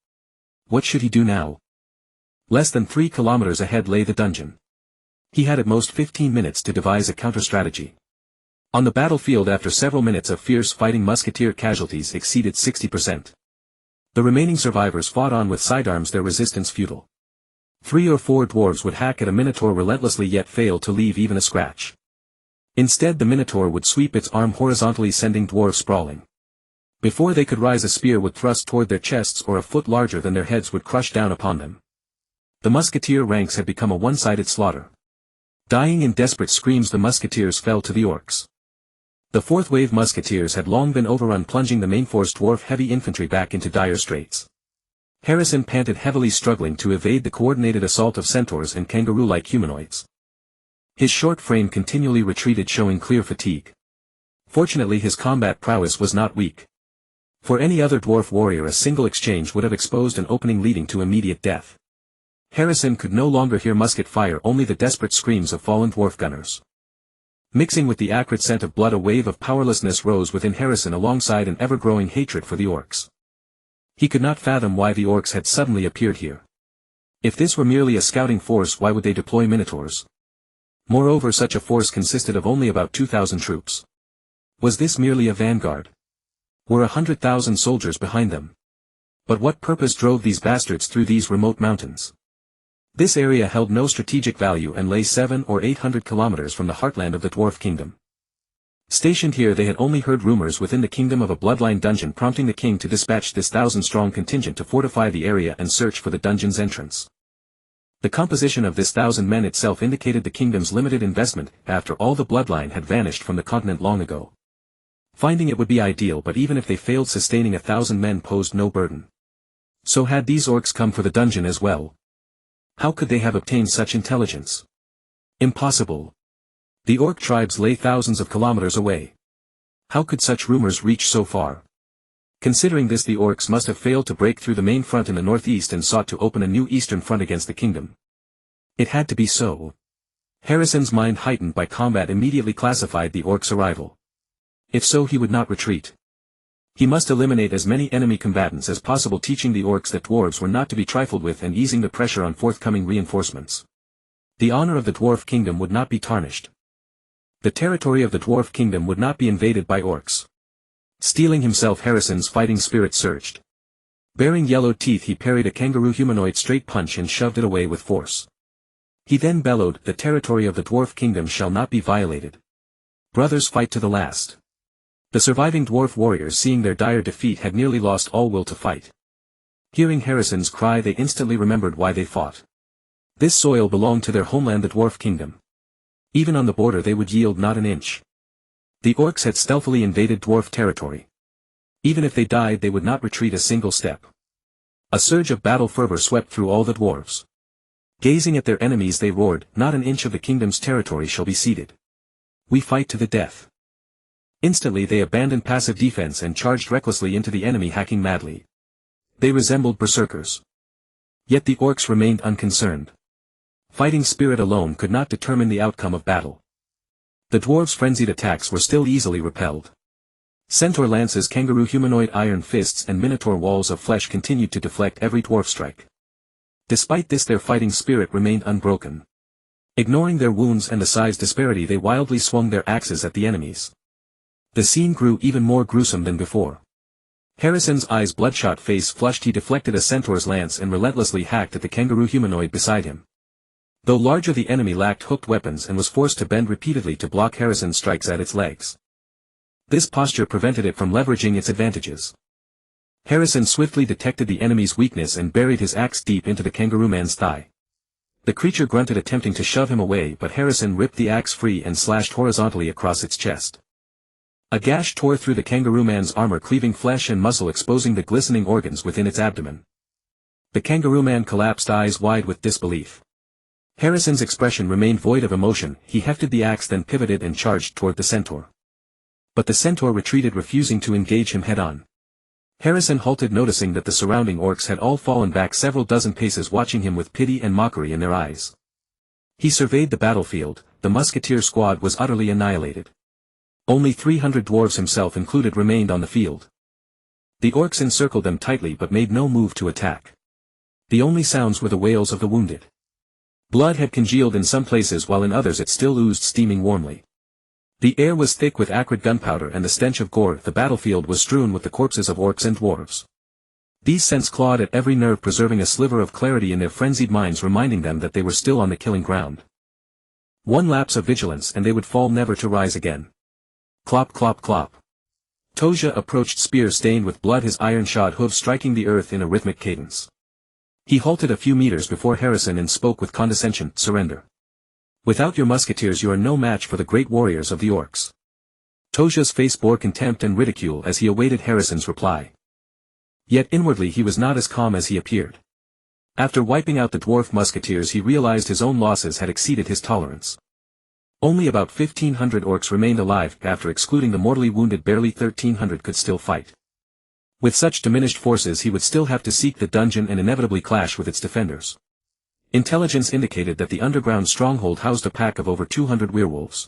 What should he do now? Less than 3 kilometers ahead lay the dungeon. He had at most 15 minutes to devise a counter-strategy. On the battlefield after several minutes of fierce fighting musketeer casualties exceeded 60%. The remaining survivors fought on with sidearms, their resistance futile. 3 or 4 dwarves would hack at a minotaur relentlessly yet fail to leave even a scratch. Instead the minotaur would sweep its arm horizontally, sending dwarves sprawling. Before they could rise, a spear would thrust toward their chests, or a foot larger than their heads would crush down upon them. The musketeer ranks had become a one-sided slaughter. Dying in desperate screams, the musketeers fell to the orcs. The fourth wave musketeers had long been overrun, plunging the main force dwarf heavy infantry back into dire straits. Harrison panted heavily, struggling to evade the coordinated assault of centaurs and kangaroo-like humanoids. His short frame continually retreated, showing clear fatigue. Fortunately his combat prowess was not weak. For any other dwarf warrior a single exchange would have exposed an opening leading to immediate death. Harrison could no longer hear musket fire, only the desperate screams of fallen dwarf gunners. Mixing with the acrid scent of blood, a wave of powerlessness rose within Harrison alongside an ever-growing hatred for the orcs. He could not fathom why the orcs had suddenly appeared here. If this were merely a scouting force, why would they deploy minotaurs? Moreover, such a force consisted of only about 2,000 troops. Was this merely a vanguard? Were 100,000 soldiers behind them? But what purpose drove these bastards through these remote mountains? This area held no strategic value and lay 700 or 800 kilometers from the heartland of the dwarf kingdom. Stationed here, they had only heard rumors within the kingdom of a bloodline dungeon, prompting the king to dispatch this 1,000-strong contingent to fortify the area and search for the dungeon's entrance. The composition of this 1,000 men itself indicated the kingdom's limited investment, after all the bloodline had vanished from the continent long ago. Finding it would be ideal, but even if they failed, sustaining 1,000 men posed no burden. So had these orcs come for the dungeon as well? How could they have obtained such intelligence? Impossible. The orc tribes lay thousands of kilometers away. How could such rumors reach so far? Considering this, the orcs must have failed to break through the main front in the northeast and sought to open a new eastern front against the kingdom. It had to be so. Harrison's mind, heightened by combat, immediately classified the orcs' arrival. If so, he would not retreat. He must eliminate as many enemy combatants as possible, teaching the orcs that dwarves were not to be trifled with and easing the pressure on forthcoming reinforcements. The honor of the dwarf kingdom would not be tarnished. The territory of the dwarf kingdom would not be invaded by orcs. Steeling himself, Harrison's fighting spirit surged. Baring yellow teeth, he parried a kangaroo humanoid straight punch and shoved it away with force. He then bellowed, "The territory of the dwarf kingdom shall not be violated. Brothers, fight to the last." The surviving dwarf warriors, seeing their dire defeat, had nearly lost all will to fight. Hearing Harrison's cry, they instantly remembered why they fought. This soil belonged to their homeland, the dwarf kingdom. Even on the border they would yield not an inch. The orcs had stealthily invaded dwarf territory. Even if they died, they would not retreat a single step. A surge of battle fervor swept through all the dwarves. Gazing at their enemies, they roared, "Not an inch of the kingdom's territory shall be ceded. We fight to the death." Instantly they abandoned passive defense and charged recklessly into the enemy, hacking madly. They resembled berserkers. Yet the orcs remained unconcerned. Fighting spirit alone could not determine the outcome of battle. The dwarves' frenzied attacks were still easily repelled. Centaur lances, kangaroo humanoid iron fists and minotaur walls of flesh continued to deflect every dwarf strike. Despite this, their fighting spirit remained unbroken. Ignoring their wounds and the size disparity, they wildly swung their axes at the enemies. The scene grew even more gruesome than before. Harrison's eyes bloodshot, face flushed, he deflected a centaur's lance and relentlessly hacked at the kangaroo humanoid beside him. Though larger, the enemy lacked hooked weapons and was forced to bend repeatedly to block Harrison's strikes at its legs. This posture prevented it from leveraging its advantages. Harrison swiftly detected the enemy's weakness and buried his axe deep into the kangaroo man's thigh. The creature grunted, attempting to shove him away, but Harrison ripped the axe free and slashed horizontally across its chest. A gash tore through the kangaroo man's armor, cleaving flesh and muscle, exposing the glistening organs within its abdomen. The kangaroo man collapsed, eyes wide with disbelief. Harrison's expression remained void of emotion. He hefted the axe, then pivoted and charged toward the centaur. But the centaur retreated, refusing to engage him head-on. Harrison halted, noticing that the surrounding orcs had all fallen back several dozen paces, watching him with pity and mockery in their eyes. He surveyed the battlefield. The musketeer squad was utterly annihilated. Only 300 dwarves, himself included, remained on the field. The orcs encircled them tightly but made no move to attack. The only sounds were the wails of the wounded. Blood had congealed in some places while in others it still oozed steaming warmly. The air was thick with acrid gunpowder and the stench of gore. The battlefield was strewn with the corpses of orcs and dwarves. These scents clawed at every nerve, preserving a sliver of clarity in their frenzied minds, reminding them that they were still on the killing ground. One lapse of vigilance and they would fall, never to rise again. Clop clop clop. Toja approached, spear stained with blood, his iron-shod hooves striking the earth in a rhythmic cadence. He halted a few meters before Harrison and spoke with condescension, "Surrender. Without your musketeers you are no match for the great warriors of the orcs." Toja's face bore contempt and ridicule as he awaited Harrison's reply. Yet inwardly he was not as calm as he appeared. After wiping out the dwarf musketeers he realized his own losses had exceeded his tolerance. Only about 1,500 orcs remained alive. After excluding the mortally wounded, barely 1,300 could still fight. With such diminished forces he would still have to seek the dungeon and inevitably clash with its defenders. Intelligence indicated that the underground stronghold housed a pack of over 200 werewolves.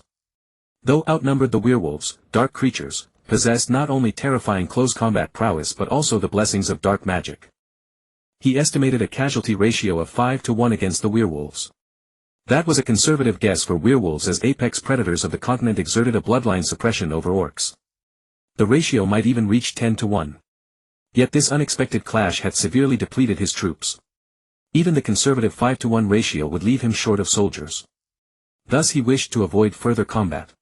Though outnumbered, the werewolves, dark creatures, possessed not only terrifying close combat prowess but also the blessings of dark magic. He estimated a casualty ratio of 5 to 1 against the werewolves. That was a conservative guess, for werewolves as apex predators of the continent exerted a bloodline suppression over orcs. The ratio might even reach 10 to 1. Yet this unexpected clash had severely depleted his troops. Even the conservative 5 to 1 ratio would leave him short of soldiers. Thus he wished to avoid further combat.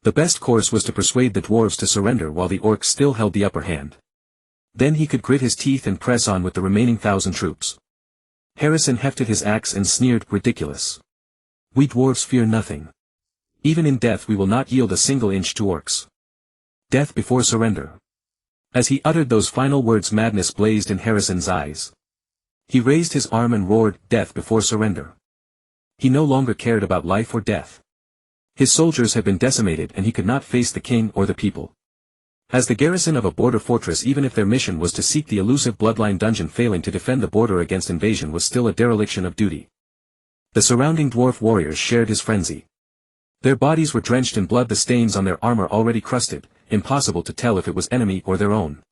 The best course was to persuade the dwarves to surrender while the orcs still held the upper hand. Then he could grit his teeth and press on with the remaining 1,000 troops. Harrison hefted his axe and sneered, "Ridiculous. We dwarves fear nothing. Even in death we will not yield a single inch to orcs. Death before surrender." As he uttered those final words madness blazed in Harrison's eyes. He raised his arm and roared, "Death before surrender." He no longer cared about life or death. His soldiers had been decimated and he could not face the king or the people. As the garrison of a border fortress, even if their mission was to seek the elusive bloodline dungeon, failing to defend the border against invasion was still a dereliction of duty. The surrounding dwarf warriors shared his frenzy. Their bodies were drenched in blood, the stains on their armor already crusted, impossible to tell if it was enemy or their own.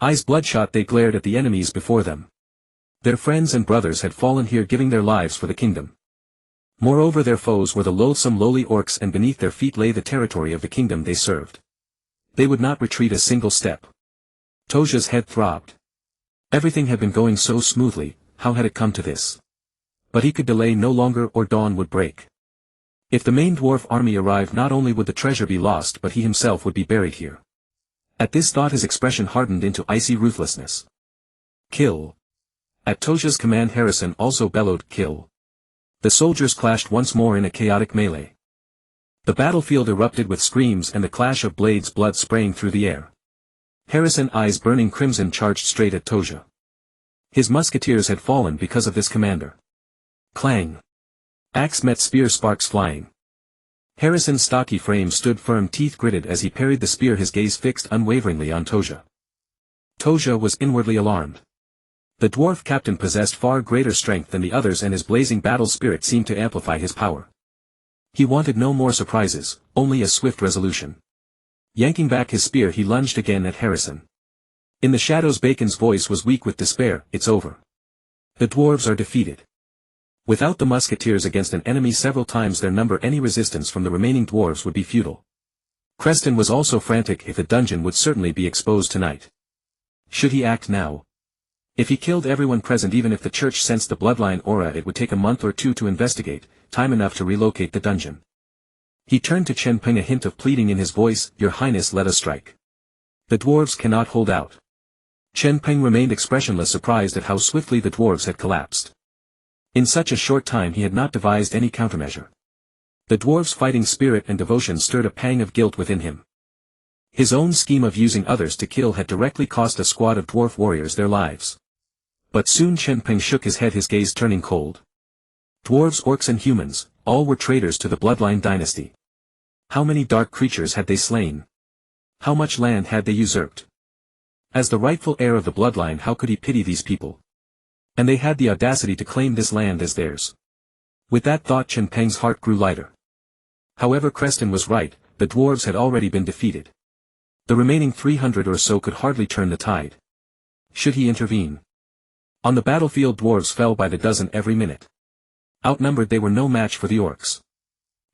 Eyes bloodshot they glared at the enemies before them. Their friends and brothers had fallen here, giving their lives for the kingdom. Moreover, their foes were the loathsome lowly orcs, and beneath their feet lay the territory of the kingdom they served. They would not retreat a single step. Toja's head throbbed. Everything had been going so smoothly, how had it come to this? But he could delay no longer or dawn would break. If the main dwarf army arrived, not only would the treasure be lost but he himself would be buried here. At this thought his expression hardened into icy ruthlessness. "Kill!" At Toja's command Harrison also bellowed, "Kill!" The soldiers clashed once more in a chaotic melee. The battlefield erupted with screams and the clash of blades, blood spraying through the air. Harrison, eyes burning crimson, charged straight at Toja. His musketeers had fallen because of this commander. Clang! Axe met spear, sparks flying. Harrison's stocky frame stood firm, teeth gritted as he parried the spear, his gaze fixed unwaveringly on Toja. Toja was inwardly alarmed. The dwarf captain possessed far greater strength than the others and his blazing battle spirit seemed to amplify his power. He wanted no more surprises, only a swift resolution. Yanking back his spear he lunged again at Harrison. In the shadows Bacon's voice was weak with despair, "It's over. The dwarves are defeated." Without the musketeers against an enemy several times their number, any resistance from the remaining dwarves would be futile. Creston was also frantic. If the dungeon would certainly be exposed tonight. Should he act now? If he killed everyone present, even if the church sensed the bloodline aura, it would take a month or two to investigate, time enough to relocate the dungeon. He turned to Chen Peng, a hint of pleading in his voice, "Your Highness, let us strike. The dwarves cannot hold out." Chen Peng remained expressionless, surprised at how swiftly the dwarves had collapsed. In such a short time he had not devised any countermeasure. The dwarves' fighting spirit and devotion stirred a pang of guilt within him. His own scheme of using others to kill had directly cost a squad of dwarf warriors their lives. But soon Chen Peng shook his head, his gaze turning cold. Dwarves, orcs and humans, all were traitors to the bloodline dynasty. How many dark creatures had they slain? How much land had they usurped? As the rightful heir of the bloodline, how could he pity these people? And they had the audacity to claim this land as theirs. With that thought Chen Peng's heart grew lighter. However, Creston was right, the dwarves had already been defeated. The remaining 300 or so could hardly turn the tide. Should he intervene? On the battlefield dwarves fell by the dozen every minute. Outnumbered they were no match for the orcs.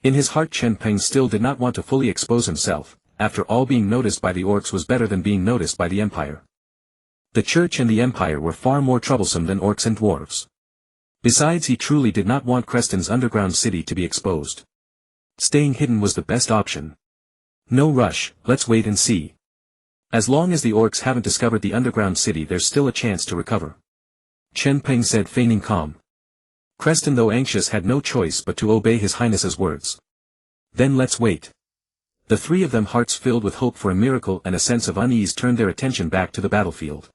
In his heart Chen Peng still did not want to fully expose himself, after all being noticed by the orcs was better than being noticed by the Empire. The Church and the Empire were far more troublesome than orcs and dwarves. Besides he truly did not want Creston's underground city to be exposed. Staying hidden was the best option. No rush, let's wait and see. As long as the orcs haven't discovered the underground city there's still a chance to recover. Chen Peng said feigning calm. Creston though anxious had no choice but to obey his highness's words. Then let's wait. The three of them, hearts filled with hope for a miracle and a sense of unease, turned their attention back to the battlefield.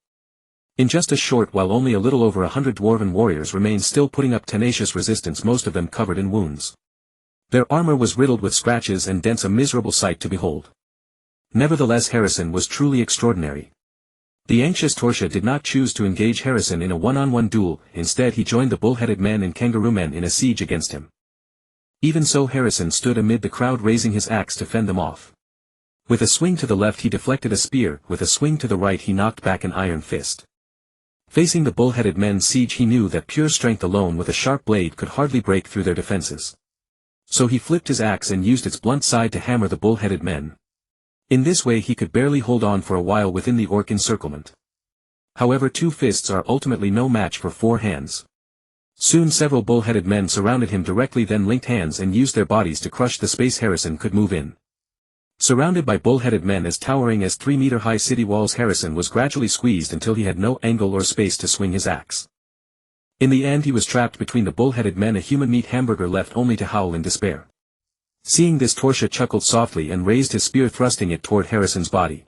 In just a short while only a little over 100 dwarven warriors remained still, putting up tenacious resistance, most of them covered in wounds. Their armor was riddled with scratches and dents, a miserable sight to behold. Nevertheless Harrison was truly extraordinary. The anxious Torsha did not choose to engage Harrison in a one-on-one duel, instead he joined the bull-headed men and kangaroo men in a siege against him. Even so Harrison stood amid the crowd, raising his axe to fend them off. With a swing to the left he deflected a spear, with a swing to the right he knocked back an iron fist. Facing the bull-headed men's siege he knew that pure strength alone with a sharp blade could hardly break through their defenses. So he flipped his axe and used its blunt side to hammer the bull-headed men. In this way he could barely hold on for a while within the orc encirclement. However, 2 fists are ultimately no match for 4 hands. Soon several bull-headed men surrounded him directly, then linked hands and used their bodies to crush the space Harrison could move in. Surrounded by bull-headed men as towering as 3-meter-high city walls, Harrison was gradually squeezed until he had no angle or space to swing his axe. In the end he was trapped between the bull-headed men, a human meat hamburger left only to howl in despair. Seeing this Torsha chuckled softly and raised his spear, thrusting it toward Harrison's body.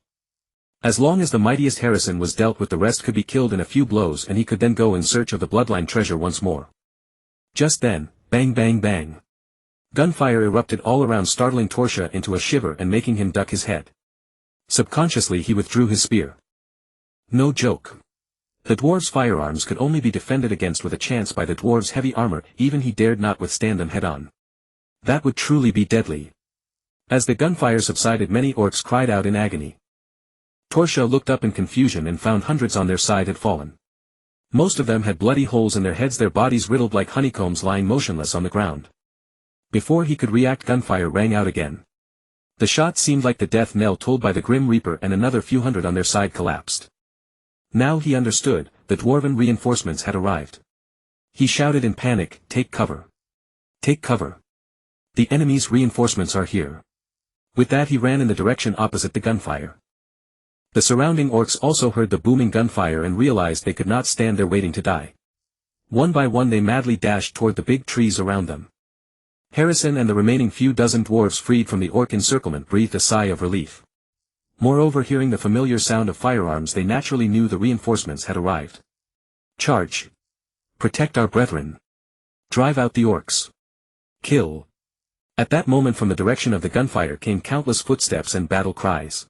As long as the mightiest Harrison was dealt with, the rest could be killed in a few blows and he could then go in search of the bloodline treasure once more. Just then, bang bang bang. Gunfire erupted all around, startling Torsha into a shiver and making him duck his head. Subconsciously he withdrew his spear. No joke. The dwarves' firearms could only be defended against with a chance by the dwarves' heavy armor, even he dared not withstand them head-on. That would truly be deadly. As the gunfire subsided many orcs cried out in agony. Torsha looked up in confusion and found hundreds on their side had fallen. Most of them had bloody holes in their heads, their bodies riddled like honeycombs, lying motionless on the ground. Before he could react, gunfire rang out again. The shot seemed like the death knell tolled by the Grim Reaper, and another few hundred on their side collapsed. Now he understood, the dwarven reinforcements had arrived. He shouted in panic, "Take cover! Take cover! The enemy's reinforcements are here!" With that he ran in the direction opposite the gunfire. The surrounding orcs also heard the booming gunfire and realized they could not stand there waiting to die. One by one they madly dashed toward the big trees around them. Harrison and the remaining few dozen dwarves freed from the orc encirclement breathed a sigh of relief. Moreover, hearing the familiar sound of firearms, they naturally knew the reinforcements had arrived. Charge! Protect our brethren! Drive out the orcs! Kill! At that moment from the direction of the gunfire came countless footsteps and battle cries.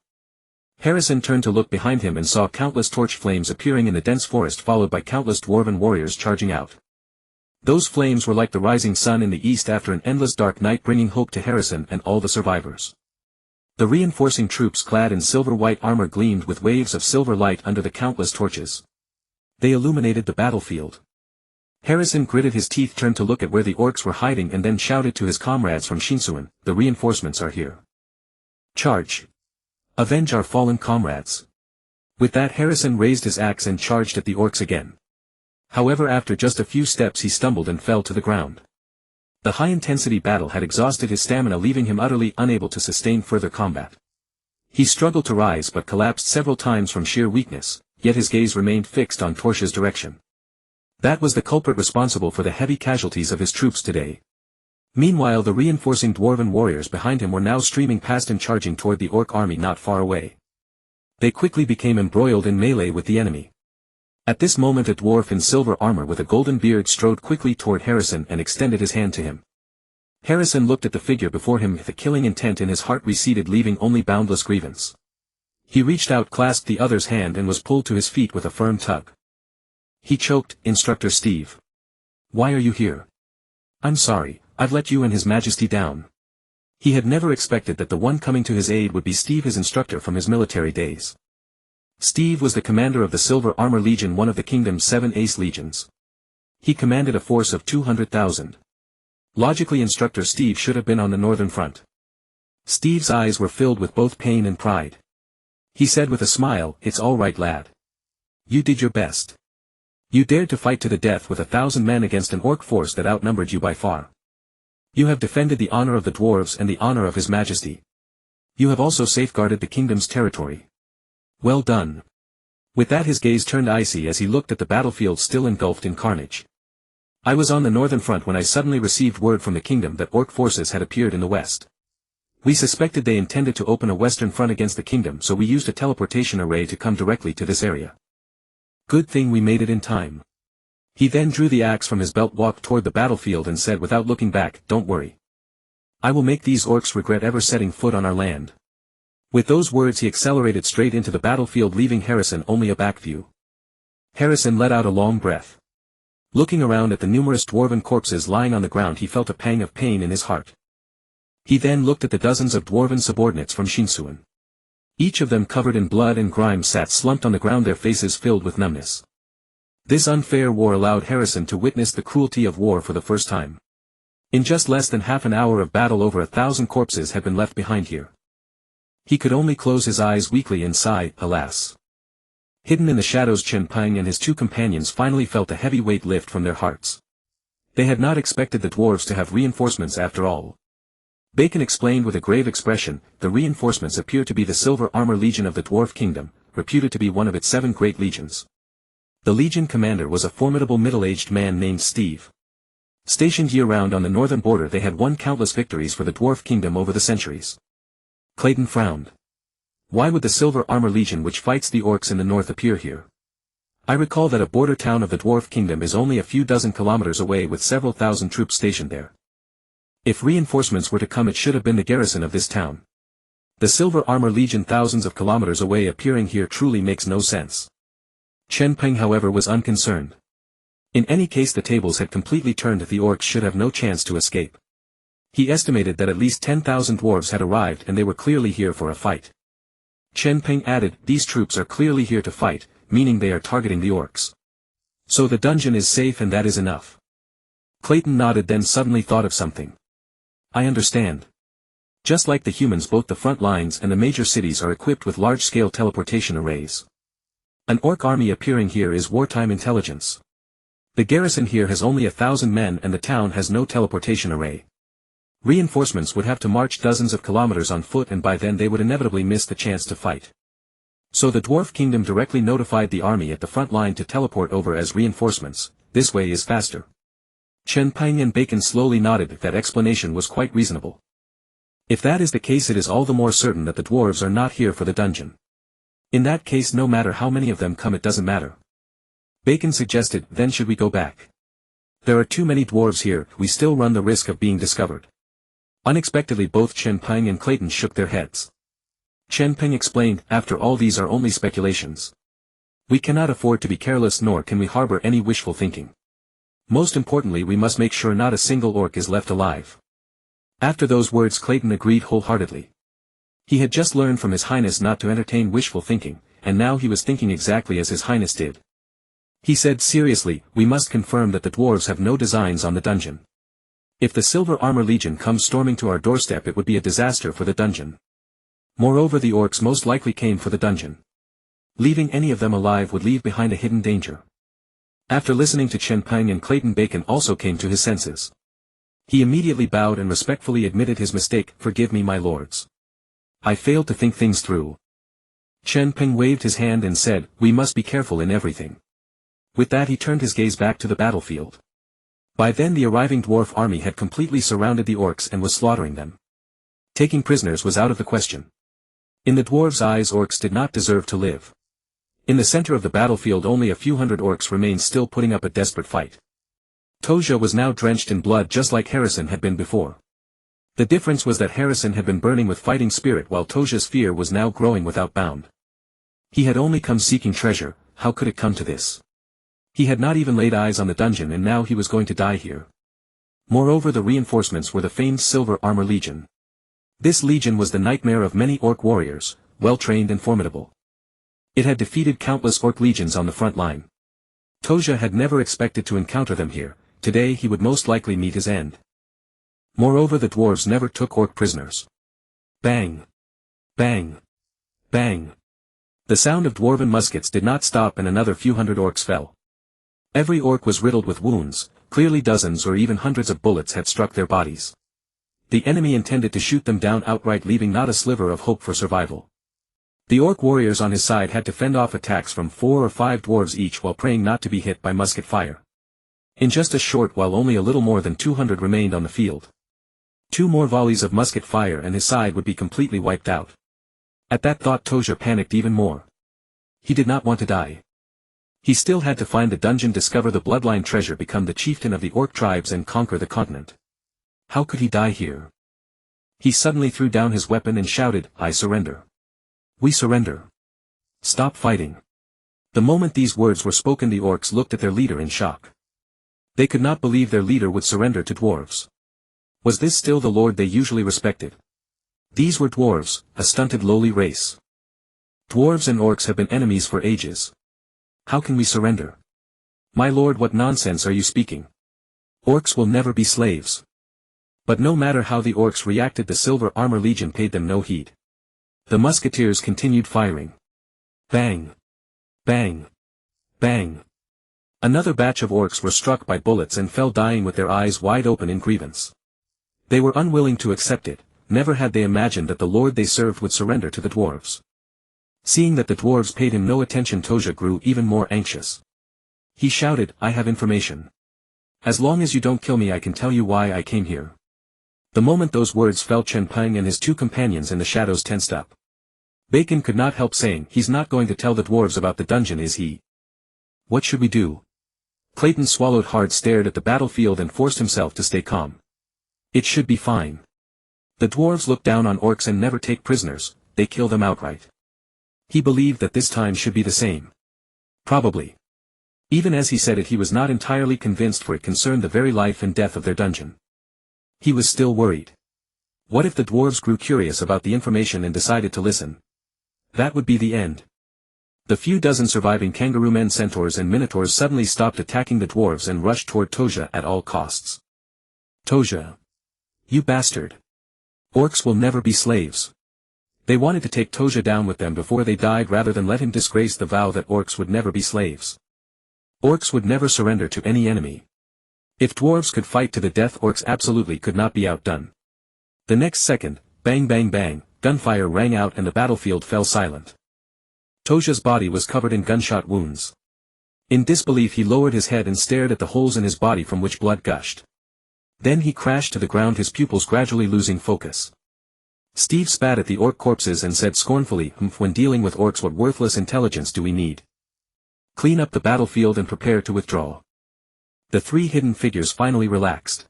Harrison turned to look behind him and saw countless torch flames appearing in the dense forest, followed by countless dwarven warriors charging out. Those flames were like the rising sun in the east after an endless dark night, bringing hope to Harrison and all the survivors. The reinforcing troops clad in silver-white armor gleamed with waves of silver light under the countless torches. They illuminated the battlefield. Harrison gritted his teeth, turned to look at where the orcs were hiding, and then shouted to his comrades from Shinsuan, "The reinforcements are here. Charge! Avenge our fallen comrades!" With that Harrison raised his axe and charged at the orcs again. However, after just a few steps he stumbled and fell to the ground. The high-intensity battle had exhausted his stamina, leaving him utterly unable to sustain further combat. He struggled to rise but collapsed several times from sheer weakness, yet his gaze remained fixed on Torsha's direction. That was the culprit responsible for the heavy casualties of his troops today. Meanwhile the reinforcing dwarven warriors behind him were now streaming past and charging toward the orc army not far away. They quickly became embroiled in melee with the enemy. At this moment a dwarf in silver armor with a golden beard strode quickly toward Harrison and extended his hand to him. Harrison looked at the figure before him with a killing intent in his heart, receded, leaving only boundless grievance. He reached out, clasped the other's hand, and was pulled to his feet with a firm tug. He choked, "Instructor Steve. Why are you here? I'm sorry, I've let you and His Majesty down." He had never expected that the one coming to his aid would be Steve, his instructor from his military days. Steve was the commander of the Silver Armor Legion, one of the kingdom's 7 ace legions. He commanded a force of 200,000. Logically, Instructor Steve should have been on the northern front. Steve's eyes were filled with both pain and pride. He said with a smile, "It's all right, lad. You did your best. You dared to fight to the death with 1,000 men against an orc force that outnumbered you by far. You have defended the honor of the dwarves and the honor of His Majesty. You have also safeguarded the kingdom's territory. Well done." With that, his gaze turned icy as he looked at the battlefield still engulfed in carnage. "I was on the northern front when I suddenly received word from the kingdom that orc forces had appeared in the west. We suspected they intended to open a western front against the kingdom, so we used a teleportation array to come directly to this area. Good thing we made it in time." He then drew the axe from his belt, walked toward the battlefield and said without looking back, "Don't worry. I will make these orcs regret ever setting foot on our land." With those words he accelerated straight into the battlefield, leaving Harrison only a back view. Harrison let out a long breath. Looking around at the numerous dwarven corpses lying on the ground, he felt a pang of pain in his heart. He then looked at the dozens of dwarven subordinates from Shinsuan. Each of them covered in blood and grime sat slumped on the ground, their faces filled with numbness. This unfair war allowed Harrison to witness the cruelty of war for the first time. In just less than half an hour of battle, over 1,000 corpses had been left behind here. He could only close his eyes weakly and sigh, alas. Hidden in the shadows, Chen Peng and his 2 companions finally felt a heavy weight lift from their hearts. They had not expected the dwarves to have reinforcements after all. Bacon explained with a grave expression, "The reinforcements appear to be the Silver Armor Legion of the Dwarf Kingdom, reputed to be one of its 7 great legions." The legion commander was a formidable middle-aged man named Steve. Stationed year-round on the northern border, they had won countless victories for the Dwarf Kingdom over the centuries. Clayton frowned. Why would the Silver Armor Legion, which fights the orcs in the north, appear here? I recall that a border town of the Dwarf Kingdom is only a few dozen kilometers away with several thousand troops stationed there. If reinforcements were to come, it should have been the garrison of this town. The Silver Armor Legion thousands of kilometers away appearing here truly makes no sense. Chen Peng, however, was unconcerned. In any case, the tables had completely turned. The orcs should have no chance to escape. He estimated that at least 10,000 dwarves had arrived, and they were clearly here for a fight. Chen Peng added, "These troops are clearly here to fight, meaning they are targeting the orcs. So the dungeon is safe, and that is enough." Clayton nodded, then suddenly thought of something. "I understand. Just like the humans, both the front lines and the major cities are equipped with large-scale teleportation arrays. An orc army appearing here is wartime intelligence. The garrison here has only 1,000 men and the town has no teleportation array. Reinforcements would have to march dozens of kilometers on foot, and by then they would inevitably miss the chance to fight. So the Dwarf Kingdom directly notified the army at the front line to teleport over as reinforcements. This way is faster." Chen Peng and Bacon slowly nodded. That explanation was quite reasonable. If that is the case, it is all the more certain that the dwarves are not here for the dungeon. In that case, no matter how many of them come, it doesn't matter. Bacon suggested, "Then should we go back? There are too many dwarves here, we still run the risk of being discovered." Unexpectedly, both Chen Peng and Clayton shook their heads. Chen Peng explained, "After all, these are only speculations. We cannot afford to be careless, nor can we harbor any wishful thinking. Most importantly, we must make sure not a single orc is left alive." After those words, Clayton agreed wholeheartedly. He had just learned from His Highness not to entertain wishful thinking, and now he was thinking exactly as His Highness did. He said seriously, "We must confirm that the dwarves have no designs on the dungeon. If the Silver Armor Legion comes storming to our doorstep, it would be a disaster for the dungeon. Moreover, the orcs most likely came for the dungeon. Leaving any of them alive would leave behind a hidden danger." After listening to Chen Peng and Clayton, Bacon also came to his senses. He immediately bowed and respectfully admitted his mistake. "Forgive me, my lords. I failed to think things through." Chen Peng waved his hand and said, "We must be careful in everything." With that, he turned his gaze back to the battlefield. By then the arriving dwarf army had completely surrounded the orcs and was slaughtering them. Taking prisoners was out of the question. In the dwarves' eyes, orcs did not deserve to live. In the center of the battlefield, only a few hundred orcs remained, still putting up a desperate fight. Toja was now drenched in blood, just like Harrison had been before. The difference was that Harrison had been burning with fighting spirit, while Toja's fear was now growing without bound. He had only come seeking treasure. How could it come to this? He had not even laid eyes on the dungeon, and now he was going to die here. Moreover, the reinforcements were the famed Silver Armor Legion. This legion was the nightmare of many orc warriors, well trained and formidable. It had defeated countless orc legions on the front line. Toja had never expected to encounter them here. Today he would most likely meet his end. Moreover, the dwarves never took orc prisoners. Bang! Bang! Bang! The sound of dwarven muskets did not stop, and another few hundred orcs fell. Every orc was riddled with wounds, clearly dozens or even hundreds of bullets had struck their bodies. The enemy intended to shoot them down outright, leaving not a sliver of hope for survival. The orc warriors on his side had to fend off attacks from 4 or 5 dwarves each while praying not to be hit by musket fire. In just a short while only a little more than 200 remained on the field. 2 more volleys of musket fire and his side would be completely wiped out. At that thought Toja panicked even more. He did not want to die. He still had to find the dungeon, discover the bloodline treasure, become the chieftain of the orc tribes and conquer the continent. How could he die here? He suddenly threw down his weapon and shouted, "I surrender. We surrender. Stop fighting." The moment these words were spoken, the orcs looked at their leader in shock. They could not believe their leader would surrender to dwarves. Was this still the lord they usually respected? These were dwarves, a stunted lowly race. Dwarves and orcs have been enemies for ages. How can we surrender? My lord, what nonsense are you speaking? Orcs will never be slaves. But no matter how the orcs reacted, the Silver Armor Legion paid them no heed. The musketeers continued firing. Bang! Bang! Bang! Another batch of orcs were struck by bullets and fell dying with their eyes wide open in grievance. They were unwilling to accept it. Never had they imagined that the lord they served would surrender to the dwarves. Seeing that the dwarves paid him no attention, Toja grew even more anxious. He shouted, "I have information. As long as you don't kill me, I can tell you why I came here." The moment those words fell, Chen Peng and his 2 companions in the shadows tensed up. Bacon could not help saying, "He's not going to tell the dwarves about the dungeon, is he?" "What should we do?" Clayton swallowed hard, stared at the battlefield and forced himself to stay calm. "It should be fine. The dwarves look down on orcs and never take prisoners, they kill them outright." He believed that this time should be the same. Probably. Even as he said it, he was not entirely convinced, for it concerned the very life and death of their dungeon. He was still worried. What if the dwarves grew curious about the information and decided to listen? That would be the end. The few dozen surviving kangaroo men, centaurs and minotaurs suddenly stopped attacking the dwarves and rushed toward Toja at all costs. "Toja! You bastard! Orcs will never be slaves." They wanted to take Toja down with them before they died rather than let him disgrace the vow that orcs would never be slaves. Orcs would never surrender to any enemy. If dwarves could fight to the death, orcs absolutely could not be outdone. The next second, bang bang bang, gunfire rang out and the battlefield fell silent. Toja's body was covered in gunshot wounds. In disbelief he lowered his head and stared at the holes in his body from which blood gushed. Then he crashed to the ground, his pupils gradually losing focus. Steve spat at the orc corpses and said scornfully, "When dealing with orcs, what worthless intelligence do we need? Clean up the battlefield and prepare to withdraw." The 3 hidden figures finally relaxed.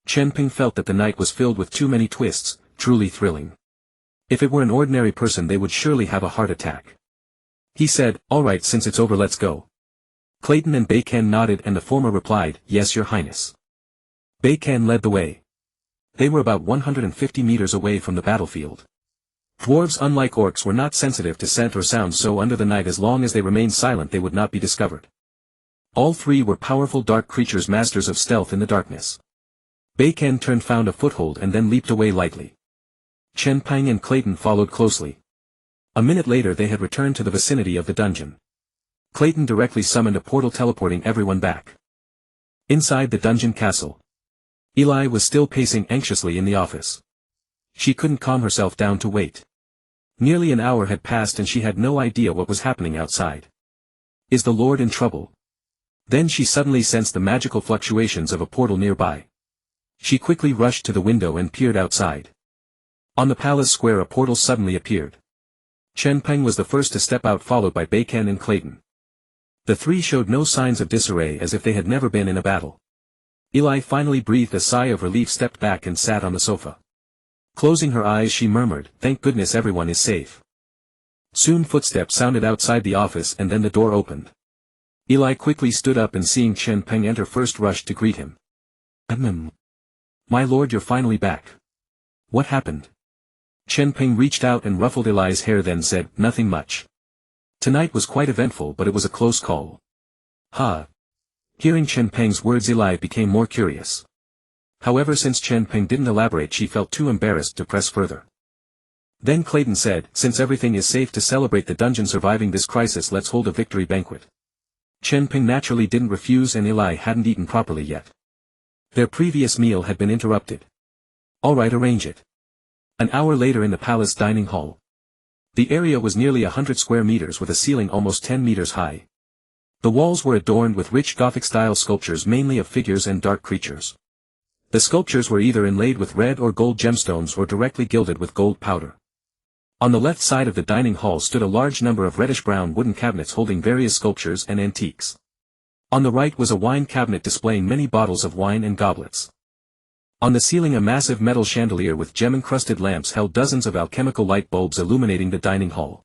Chen Peng felt that the night was filled with too many twists, truly thrilling. If it were an ordinary person, they would surely have a heart attack. He said, "All right, since it's over, let's go." Clayton and Bacon nodded and the former replied, "Yes, Your Highness." Bacon led the way. They were about 150 meters away from the battlefield. Dwarves, unlike orcs, were not sensitive to scent or sound, so under the night, as long as they remained silent, they would not be discovered. All 3 were powerful dark creatures, masters of stealth in the darkness. Bacon turned, found a foothold and then leaped away lightly. Chen Peng and Clayton followed closely. A minute later they had returned to the vicinity of the dungeon. Clayton directly summoned a portal, teleporting everyone back. Inside the dungeon castle, Eli was still pacing anxiously in the office. She couldn't calm herself down to wait. Nearly an hour had passed and she had no idea what was happening outside. Is the Lord in trouble? Then she suddenly sensed the magical fluctuations of a portal nearby. She quickly rushed to the window and peered outside. On the palace square a portal suddenly appeared. Chen Peng was the first to step out, followed by Bacon and Clayton. The 3 showed no signs of disarray, as if they had never been in a battle. Eli finally breathed a sigh of relief, stepped back and sat on the sofa. Closing her eyes she murmured, "Thank goodness everyone is safe." Soon footsteps sounded outside the office and then the door opened. Eli quickly stood up and seeing Chen Peng enter first rushed to greet him. My lord, you're finally back. What happened?" Chen Peng reached out and ruffled Eli's hair, then said, "Nothing much. Tonight was quite eventful, but it was a close call. Ha! Hearing Chen Peng's words, Eli became more curious. However, since Chen Peng didn't elaborate, she felt too embarrassed to press further. Then Clayton said, "Since everything is safe to celebrate the dungeon surviving this crisis, let's hold a victory banquet." Chen Peng naturally didn't refuse, and Eli hadn't eaten properly yet. Their previous meal had been interrupted. "Alright, arrange it." An hour later in the palace dining hall. The area was nearly 100 square meters with a ceiling almost 10 meters high. The walls were adorned with rich Gothic-style sculptures, mainly of figures and dark creatures. The sculptures were either inlaid with red or gold gemstones or directly gilded with gold powder. On the left side of the dining hall stood a large number of reddish-brown wooden cabinets holding various sculptures and antiques. On the right was a wine cabinet displaying many bottles of wine and goblets. On the ceiling a massive metal chandelier with gem-encrusted lamps held dozens of alchemical light bulbs illuminating the dining hall.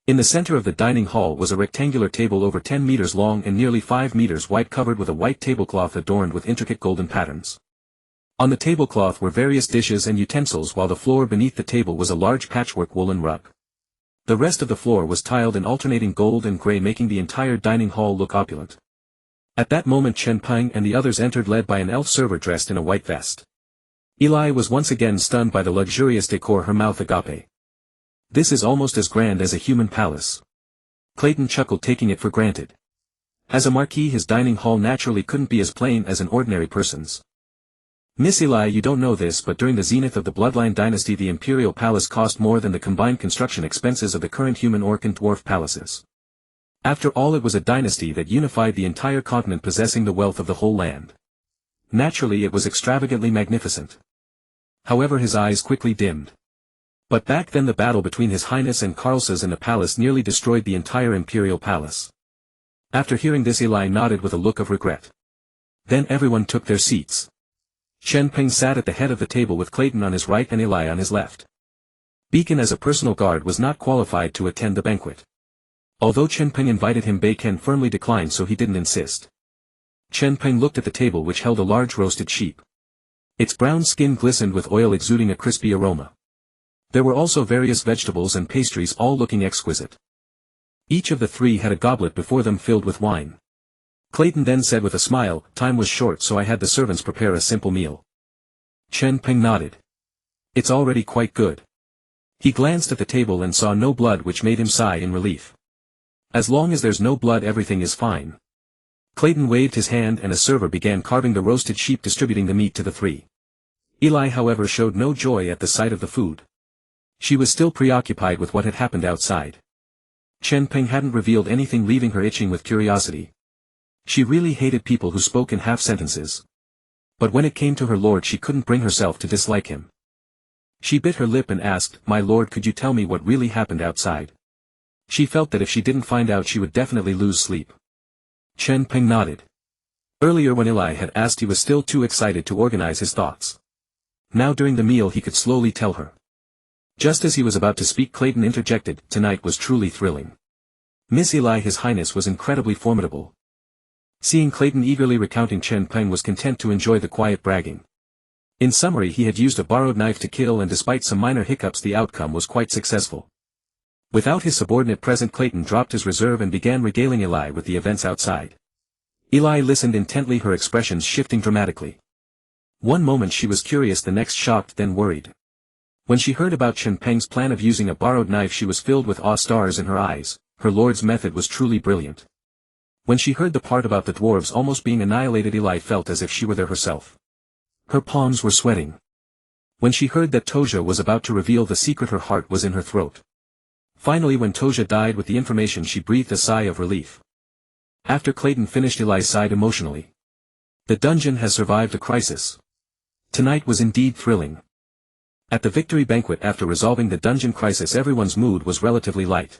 In the center of the dining hall was a rectangular table over 10 meters long and nearly 5 meters wide, covered with a white tablecloth adorned with intricate golden patterns. On the tablecloth were various dishes and utensils, while the floor beneath the table was a large patchwork woolen rug. The rest of the floor was tiled in alternating gold and gray, making the entire dining hall look opulent. At that moment Chen Peng and the others entered, led by an elf server dressed in a white vest. Eli was once again stunned by the luxurious decor, her mouth agape. "This is almost as grand as a human palace." Clayton chuckled, taking it for granted. As a marquis, his dining hall naturally couldn't be as plain as an ordinary person's. "Miss Eli, you don't know this, but during the zenith of the Bloodline dynasty the imperial palace cost more than the combined construction expenses of the current human, orc and dwarf palaces. After all, it was a dynasty that unified the entire continent, possessing the wealth of the whole land. Naturally it was extravagantly magnificent." However, his eyes quickly dimmed. But back then the battle between His Highness and Karlsas in the palace nearly destroyed the entire imperial palace. After hearing this, Eli nodded with a look of regret. Then everyone took their seats. Chen Peng sat at the head of the table with Clayton on his right and Eli on his left. Beacon, as a personal guard, was not qualified to attend the banquet. Although Chen Peng invited him, Beacon firmly declined, so he didn't insist. Chen Peng looked at the table, which held a large roasted sheep. Its brown skin glistened with oil, exuding a crispy aroma. There were also various vegetables and pastries, all looking exquisite. Each of the three had a goblet before them filled with wine. Clayton then said with a smile, "Time was short, so I had the servants prepare a simple meal." Chen Peng nodded. "It's already quite good." He glanced at the table and saw no blood, which made him sigh in relief. "As long as there's no blood, everything is fine." Clayton waved his hand and a server began carving the roasted sheep, distributing the meat to the three. Eli, however, showed no joy at the sight of the food. She was still preoccupied with what had happened outside. Chen Peng hadn't revealed anything, leaving her itching with curiosity. She really hated people who spoke in half-sentences. But when it came to her lord, she couldn't bring herself to dislike him. She bit her lip and asked, "My lord, could you tell me what really happened outside?" She felt that if she didn't find out, she would definitely lose sleep. Chen Peng nodded. Earlier, when Eli had asked, he was still too excited to organize his thoughts. Now during the meal he could slowly tell her. Just as he was about to speak, Clayton interjected, "Tonight was truly thrilling. Miss Eli, His Highness was incredibly formidable." Seeing Clayton eagerly recounting, Chen Peng was content to enjoy the quiet bragging. In summary, he had used a borrowed knife to kill, and despite some minor hiccups the outcome was quite successful. Without his subordinate present, Clayton dropped his reserve and began regaling Eli with the events outside. Eli listened intently, her expressions shifting dramatically. One moment she was curious, the next shocked, then worried. When she heard about Chen Peng's plan of using a borrowed knife, she was filled with awe, stars in her eyes. Her lord's method was truly brilliant. When she heard the part about the dwarves almost being annihilated, Eli felt as if she were there herself. Her palms were sweating. When she heard that Toja was about to reveal the secret, her heart was in her throat. Finally, when Toja died with the information, she breathed a sigh of relief. After Clayton finished, Eli sighed emotionally. The dungeon has survived a crisis. Tonight was indeed thrilling. At the victory banquet, after resolving the dungeon crisis, everyone's mood was relatively light.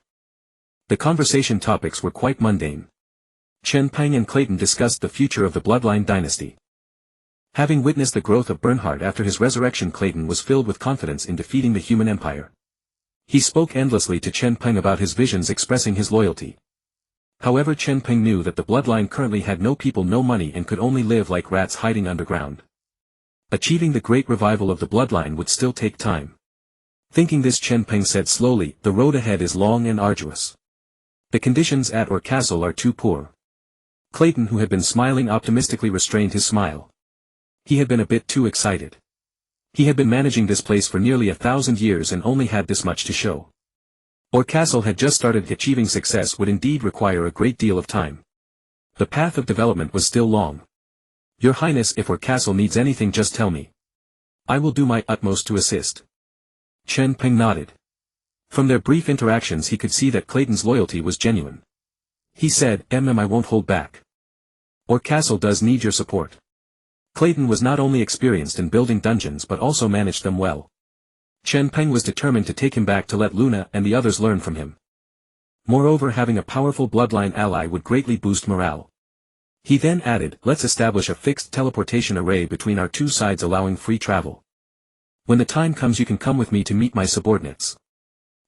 The conversation topics were quite mundane. Chen Peng and Clayton discussed the future of the Bloodline dynasty. Having witnessed the growth of Bernhard after his resurrection, Clayton was filled with confidence in defeating the human empire. He spoke endlessly to Chen Peng about his visions, expressing his loyalty. However, Chen Peng knew that the Bloodline currently had no people, no money, and could only live like rats hiding underground. Achieving the great revival of the Bloodline would still take time. Thinking this, Chen Peng said slowly, "The road ahead is long and arduous. The conditions at Orr Castle are too poor. Clayton, who had been smiling optimistically, restrained his smile. He had been a bit too excited. He had been managing this place for nearly 1,000 years and only had this much to show. Orr Castle had just started. Achieving success would indeed require a great deal of time. The path of development was still long. Your Highness, if Orr Castle needs anything, just tell me. I will do my utmost to assist. Chen Peng nodded. From their brief interactions he could see that Clayton's loyalty was genuine. He said, I won't hold back. Orr Castle does need your support. Clayton was not only experienced in building dungeons but also managed them well. Chen Peng was determined to take him back to let Luna and the others learn from him. Moreover, having a powerful bloodline ally would greatly boost morale. He then added, let's establish a fixed teleportation array between our two sides, allowing free travel. When the time comes, you can come with me to meet my subordinates.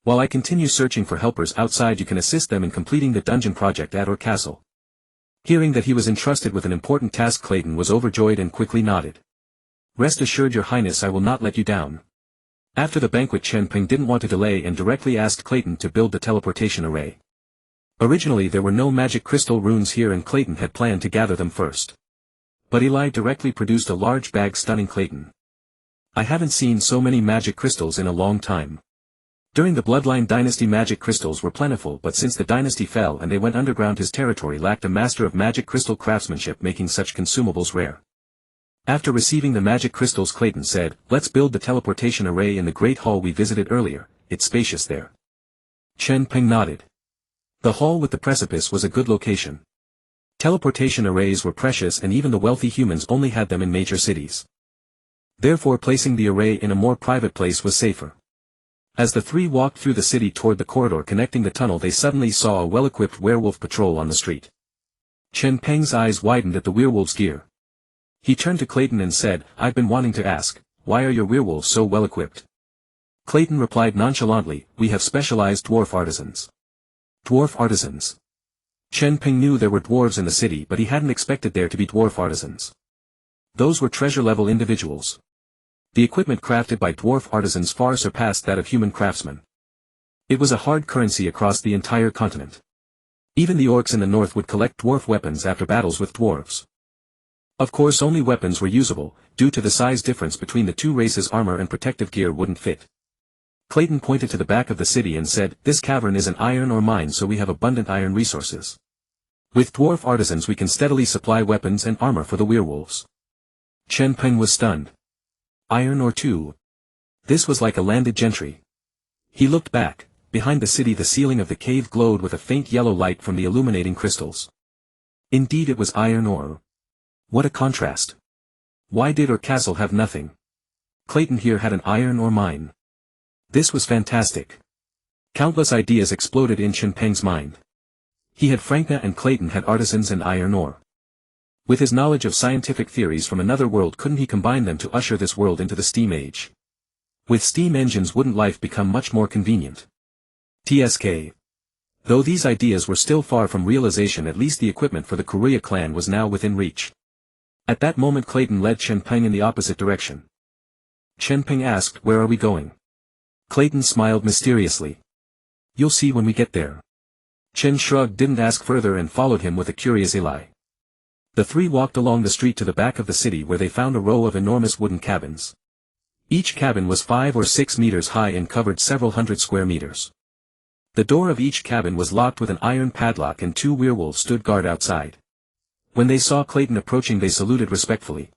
While I continue searching for helpers outside, you can assist them in completing the dungeon project at Orr Castle. Hearing that he was entrusted with an important task, Clayton was overjoyed and quickly nodded. Rest assured, Your Highness, I will not let you down. After the banquet, Chen Peng didn't want to delay and directly asked Clayton to build the teleportation array. Originally there were no magic crystal runes here and Clayton had planned to gather them first. But Eli directly produced a large bag, stunning Clayton. I haven't seen so many magic crystals in a long time. During the Bloodline Dynasty, magic crystals were plentiful, but since the dynasty fell and they went underground, his territory lacked a master of magic crystal craftsmanship, making such consumables rare. After receiving the magic crystals, Clayton said, let's build the teleportation array in the great hall we visited earlier. It's spacious there. Chen Peng nodded. The hall with the precipice was a good location. Teleportation arrays were precious and even the wealthy humans only had them in major cities. Therefore placing the array in a more private place was safer. As the three walked through the city toward the corridor connecting the tunnel, they suddenly saw a well-equipped werewolf patrol on the street. Chen Peng's eyes widened at the werewolf's gear. He turned to Clayton and said, I've been wanting to ask, why are your werewolves so well-equipped? Clayton replied nonchalantly, we have specialized dwarf artisans. Dwarf artisans. Chen Peng knew there were dwarves in the city, but he hadn't expected there to be dwarf artisans. Those were treasure-level individuals. The equipment crafted by dwarf artisans far surpassed that of human craftsmen. It was a hard currency across the entire continent. Even the orcs in the north would collect dwarf weapons after battles with dwarves. Of course, only weapons were usable. Due to the size difference between the two races, armor and protective gear wouldn't fit. Clayton pointed to the back of the city and said, this cavern is an iron ore mine, so we have abundant iron resources. With dwarf artisans we can steadily supply weapons and armor for the werewolves. Chen Peng was stunned. Iron ore too? This was like a landed gentry. He looked back. Behind the city the ceiling of the cave glowed with a faint yellow light from the illuminating crystals. Indeed, it was iron ore. What a contrast. Why did Orr Castle have nothing? Clayton here had an iron ore mine. This was fantastic. Countless ideas exploded in Chen Peng's mind. He had Frankna and Clayton had artisans and iron ore. With his knowledge of scientific theories from another world, couldn't he combine them to usher this world into the steam age? With steam engines, wouldn't life become much more convenient? TSK. Though these ideas were still far from realization, at least the equipment for the Korea clan was now within reach. At that moment Clayton led Chen Peng in the opposite direction. Chen Peng asked, where are we going? Clayton smiled mysteriously. You'll see when we get there. Chen shrugged, didn't ask further and followed him with a curious Eli. The three walked along the street to the back of the city where they found a row of enormous wooden cabins. Each cabin was 5 or 6 meters high and covered several hundred square meters. The door of each cabin was locked with an iron padlock and 2 werewolves stood guard outside. When they saw Clayton approaching they saluted respectfully.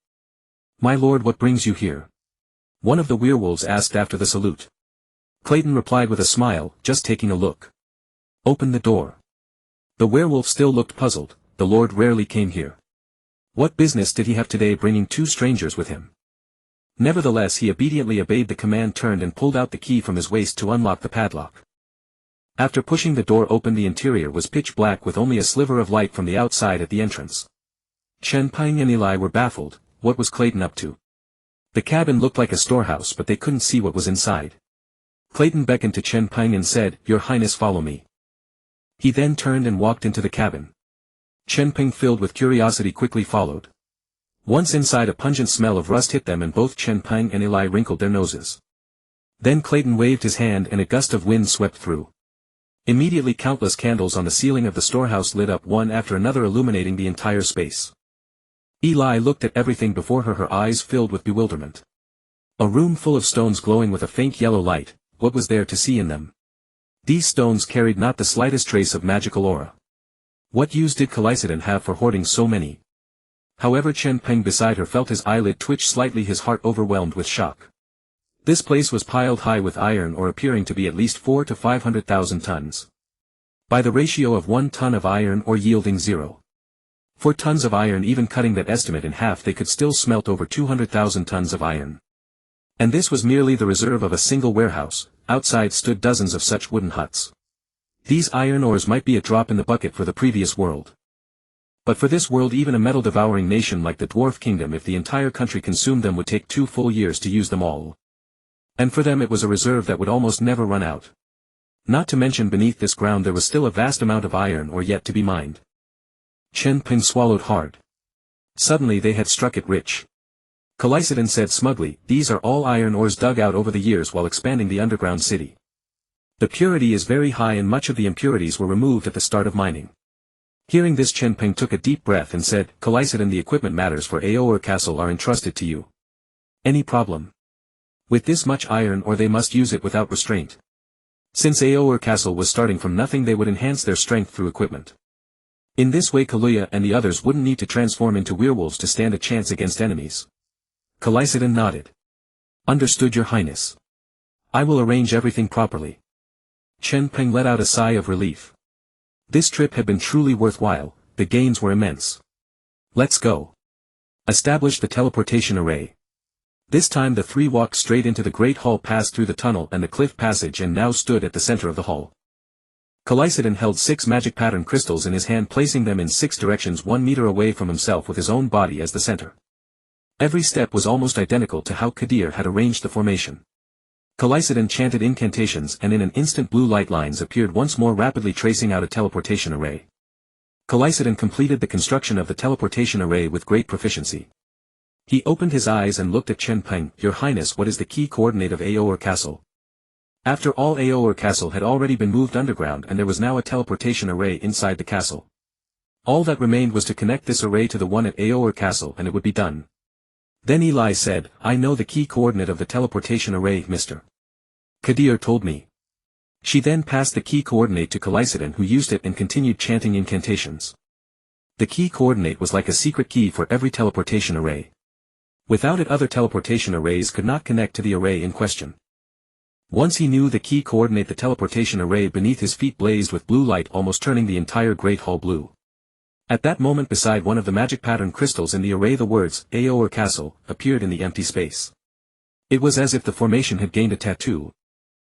My lord, what brings you here? One of the werewolves asked after the salute. Clayton replied with a smile, just taking a look. Open the door. The werewolf still looked puzzled. The lord rarely came here. What business did he have today bringing 2 strangers with him? Nevertheless he obediently obeyed the command, turned and pulled out the key from his waist to unlock the padlock. After pushing the door open, the interior was pitch black with only a sliver of light from the outside at the entrance. Chen Peng and Eli were baffled. What was Clayton up to? The cabin looked like a storehouse, but they couldn't see what was inside. Clayton beckoned to Chen Peng and said, Your Highness, follow me. He then turned and walked into the cabin. Chen Peng, filled with curiosity, quickly followed. Once inside, a pungent smell of rust hit them and both Chen Peng and Eli wrinkled their noses. Then Clayton waved his hand and a gust of wind swept through. Immediately countless candles on the ceiling of the storehouse lit up one after another, illuminating the entire space. Eli looked at everything before her, her eyes filled with bewilderment. A room full of stones glowing with a faint yellow light, what was there to see in them? These stones carried not the slightest trace of magical aura. What use did Callicidon have for hoarding so many? However, Chen Peng beside her felt his eyelid twitch slightly, his heart overwhelmed with shock. This place was piled high with iron ore, appearing to be at least 400,000 to 500,000 tons. By the ratio of 1 ton of iron ore yielding 0.4 tons of iron, even cutting that estimate in half, they could still smelt over 200,000 tons of iron. And this was merely the reserve of a single warehouse. Outside stood dozens of such wooden huts. These iron ores might be a drop in the bucket for the previous world. But for this world, even a metal-devouring nation like the Dwarf Kingdom, if the entire country consumed them, would take 2 full years to use them all. And for them it was a reserve that would almost never run out. Not to mention, beneath this ground there was still a vast amount of iron ore yet to be mined. Chen Peng swallowed hard. Suddenly they had struck it rich. Callicidon said smugly, "These are all iron ores dug out over the years while expanding the underground city. The purity is very high and much of the impurities were removed at the start of mining." Hearing this, Chen Peng took a deep breath and said, "Callicidon, the equipment matters for Orr Castle are entrusted to you. Any problem? With this much iron ore they must use it without restraint. Since Orr Castle was starting from nothing, they would enhance their strength through equipment. In this way Kaluya and the others wouldn't need to transform into werewolves to stand a chance against enemies." Callicidon nodded. "Understood, Your Highness. I will arrange everything properly." Chen Peng let out a sigh of relief. This trip had been truly worthwhile, the gains were immense. "Let's go. Establish the teleportation array." This time the three walked straight into the great hall, passed through the tunnel and the cliff passage, and now stood at the center of the hall. Callicidon held 6 magic pattern crystals in his hand, placing them in 6 directions 1 meter away from himself, with his own body as the center. Every step was almost identical to how Kadir had arranged the formation. Callicidon chanted incantations, and in an instant blue light lines appeared once more, rapidly tracing out a teleportation array. Callicidon completed the construction of the teleportation array with great proficiency. He opened his eyes and looked at Chen Peng. "Your Highness, what is the key coordinate of Orr Castle?" After all, Orr Castle had already been moved underground and there was now a teleportation array inside the castle. All that remained was to connect this array to the one at Orr Castle, and it would be done. Then Eli said, "I know the key coordinate of the teleportation array, Mr. Kadir told me." She then passed the key coordinate to Callicidon, who used it and continued chanting incantations. The key coordinate was like a secret key for every teleportation array. Without it, other teleportation arrays could not connect to the array in question. Once he knew the key coordinate, the teleportation array beneath his feet blazed with blue light, almost turning the entire great hall blue. At that moment, beside one of the magic pattern crystals in the array, the words, Orr Castle, appeared in the empty space. It was as if the formation had gained a tattoo.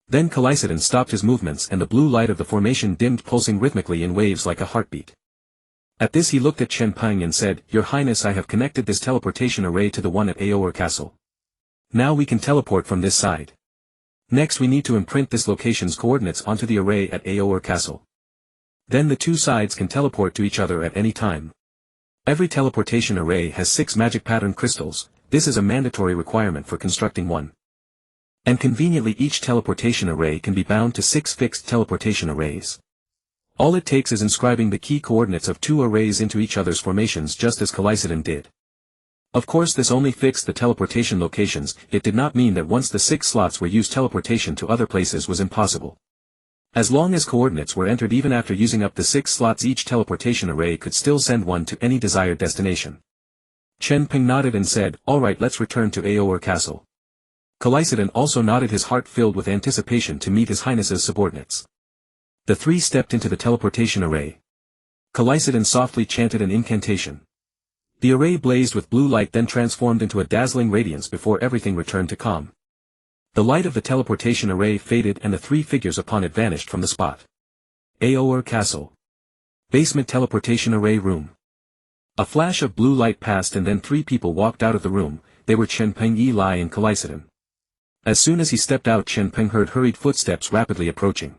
Then Callicidon stopped his movements and the blue light of the formation dimmed, pulsing rhythmically in waves like a heartbeat. At this he looked at Chen Peng and said, "Your Highness, I have connected this teleportation array to the one at Orr Castle. Now we can teleport from this side. Next we need to imprint this location's coordinates onto the array at Orr Castle. Then the 2 sides can teleport to each other at any time. Every teleportation array has 6 magic pattern crystals. This is a mandatory requirement for constructing one. And conveniently each teleportation array can be bound to 6 fixed teleportation arrays. All it takes is inscribing the key coordinates of 2 arrays into each other's formations, just as Callicidon did. Of course this only fixed the teleportation locations. It did not mean that once the 6 slots were used, teleportation to other places was impossible. As long as coordinates were entered even after using up the 6 slots, each teleportation array could still send one to any desired destination. Chen Peng nodded and said, "All right, let's return to Orr Castle." Callicidon also nodded, his heart filled with anticipation to meet His Highness's subordinates. The 3 stepped into the teleportation array. Callicidon softly chanted an incantation. The array blazed with blue light, then transformed into a dazzling radiance before everything returned to calm. The light of the teleportation array faded and the 3 figures upon it vanished from the spot. Orr Castle. Basement teleportation array room. A flash of blue light passed and then 3 people walked out of the room. They were Chen Peng, Eli and Callicidon. As soon as he stepped out, Chen Peng heard hurried footsteps rapidly approaching.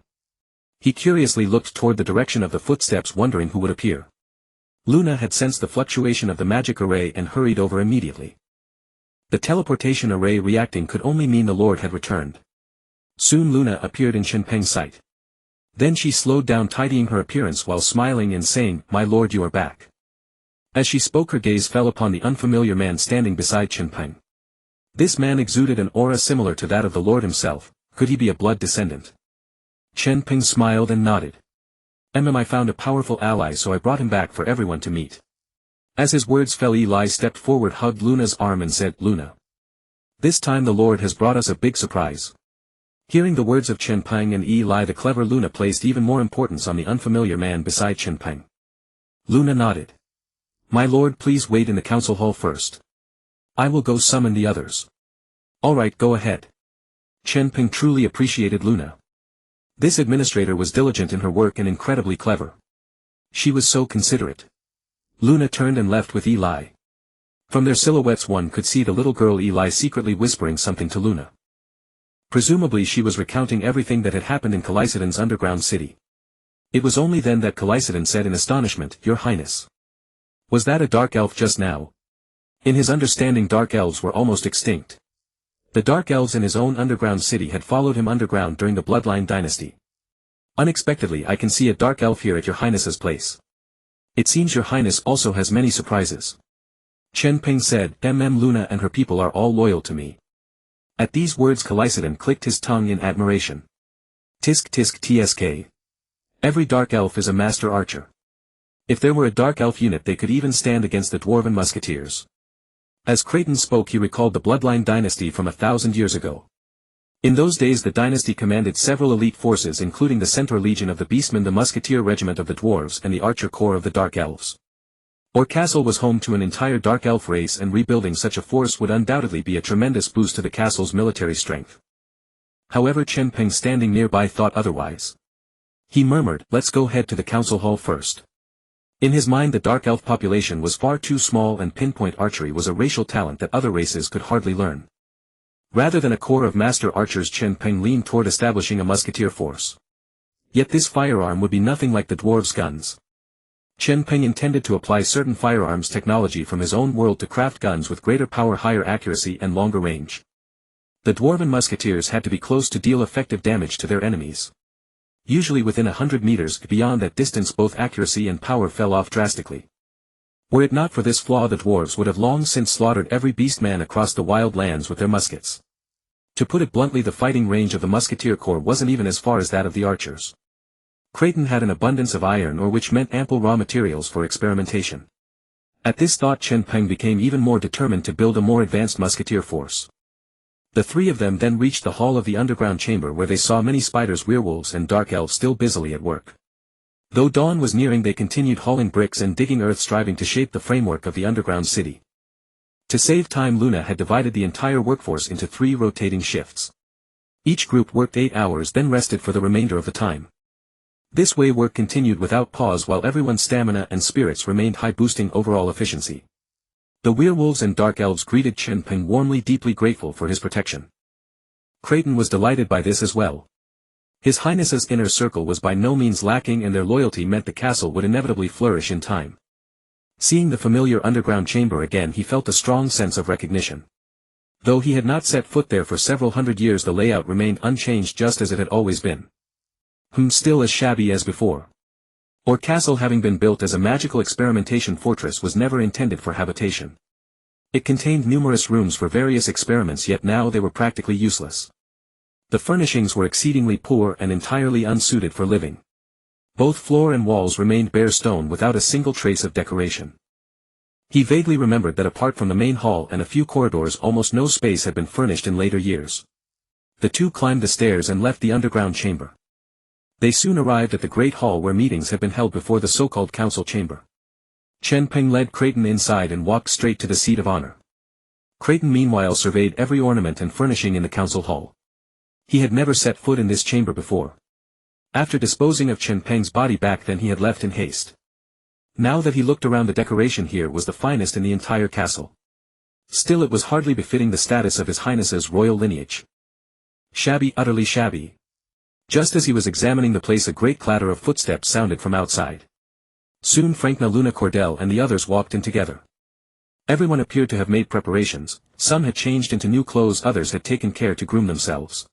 He curiously looked toward the direction of the footsteps, wondering who would appear. Luna had sensed the fluctuation of the magic array and hurried over immediately. The teleportation array reacting could only mean the Lord had returned. Soon Luna appeared in Chen Peng's sight. Then she slowed down, tidying her appearance while smiling and saying, "My lord, you are back." As she spoke, her gaze fell upon the unfamiliar man standing beside Chen Peng. This man exuded an aura similar to that of the lord himself. Could he be a blood descendant? Chen Peng smiled and nodded. I found a powerful ally, so I brought him back for everyone to meet. As his words fell, Eli stepped forward, hugged Luna's arm and said, "Luna, this time the Lord has brought us a big surprise." Hearing the words of Chen Peng and Eli, the clever Luna placed even more importance on the unfamiliar man beside Chen Peng. Luna nodded. "My lord, please wait in the council hall first. I will go summon the others." "All right, go ahead." Chen Peng truly appreciated Luna. This administrator was diligent in her work and incredibly clever. She was so considerate. Luna turned and left with Eli. From their silhouettes one could see the little girl Eli secretly whispering something to Luna. Presumably she was recounting everything that had happened in Calliceden's underground city. It was only then that Calliceden said in astonishment, "Your Highness. Was that a dark elf just now?" In his understanding, dark elves were almost extinct. The dark elves in his own underground city had followed him underground during the Bloodline dynasty. "Unexpectedly, I can see a dark elf here at your Highness's place. It seems your Highness also has many surprises." Chen Peng said, Luna and her people are all loyal to me." At these words Calliceden clicked his tongue in admiration. Tisk tisk tsk. Every dark elf is a master archer. If there were a dark elf unit, they could even stand against the dwarven musketeers. As Creighton spoke, he recalled the Bloodline dynasty from 1,000 years ago. In those days the dynasty commanded several elite forces, including the Centaur Legion of the Beastmen, the Musketeer Regiment of the Dwarves, and the Archer Corps of the Dark Elves. Orr Castle was home to an entire Dark Elf race, and rebuilding such a force would undoubtedly be a tremendous boost to the castle's military strength. However, Chen Peng standing nearby thought otherwise. He murmured, "Let's go head to the council hall first." In his mind, the Dark Elf population was far too small, and pinpoint archery was a racial talent that other races could hardly learn. Rather than a corps of master archers, Chen Peng leaned toward establishing a musketeer force. Yet this firearm would be nothing like the dwarves' guns. Chen Peng intended to apply certain firearms technology from his own world to craft guns with greater power, higher accuracy, and longer range. The dwarven musketeers had to be close to deal effective damage to their enemies. Usually within 100 meters, beyond that distance both accuracy and power fell off drastically. Were it not for this flaw, the dwarves would have long since slaughtered every beastman across the wild lands with their muskets. To put it bluntly, the fighting range of the musketeer corps wasn't even as far as that of the archers. Creighton had an abundance of iron ore, which meant ample raw materials for experimentation. At this thought, Chen Peng became even more determined to build a more advanced musketeer force. The three of them then reached the hall of the underground chamber, where they saw many spiders, werewolves, and dark elves still busily at work. Though dawn was nearing, they continued hauling bricks and digging earth, striving to shape the framework of the underground city. To save time, Luna had divided the entire workforce into 3 rotating shifts. Each group worked 8 hours, then rested for the remainder of the time. This way work continued without pause, while everyone's stamina and spirits remained high, boosting overall efficiency. The werewolves and dark elves greeted Chen Peng warmly, deeply grateful for his protection. Creighton was delighted by this as well. His Highness's inner circle was by no means lacking, and their loyalty meant the castle would inevitably flourish in time. Seeing the familiar underground chamber again, he felt a strong sense of recognition. Though he had not set foot there for several hundred years, the layout remained unchanged, just as it had always been. Still as shabby as before. Orr Castle, having been built as a magical experimentation fortress, was never intended for habitation. It contained numerous rooms for various experiments, yet now they were practically useless. The furnishings were exceedingly poor and entirely unsuited for living. Both floor and walls remained bare stone without a single trace of decoration. He vaguely remembered that apart from the main hall and a few corridors, almost no space had been furnished in later years. The two climbed the stairs and left the underground chamber. They soon arrived at the great hall where meetings had been held before the so-called council chamber. Chen Peng led Creighton inside and walked straight to the seat of honor. Creighton meanwhile surveyed every ornament and furnishing in the council hall. He had never set foot in this chamber before. After disposing of Chen Peng's body back then, he had left in haste. Now that he looked around, the decoration here was the finest in the entire castle. Still, it was hardly befitting the status of His Highness's royal lineage. Shabby, utterly shabby. Just as he was examining the place, a great clatter of footsteps sounded from outside. Soon Frankna, Luna, Cordell and the others walked in together. Everyone appeared to have made preparations. Some had changed into new clothes, others had taken care to groom themselves.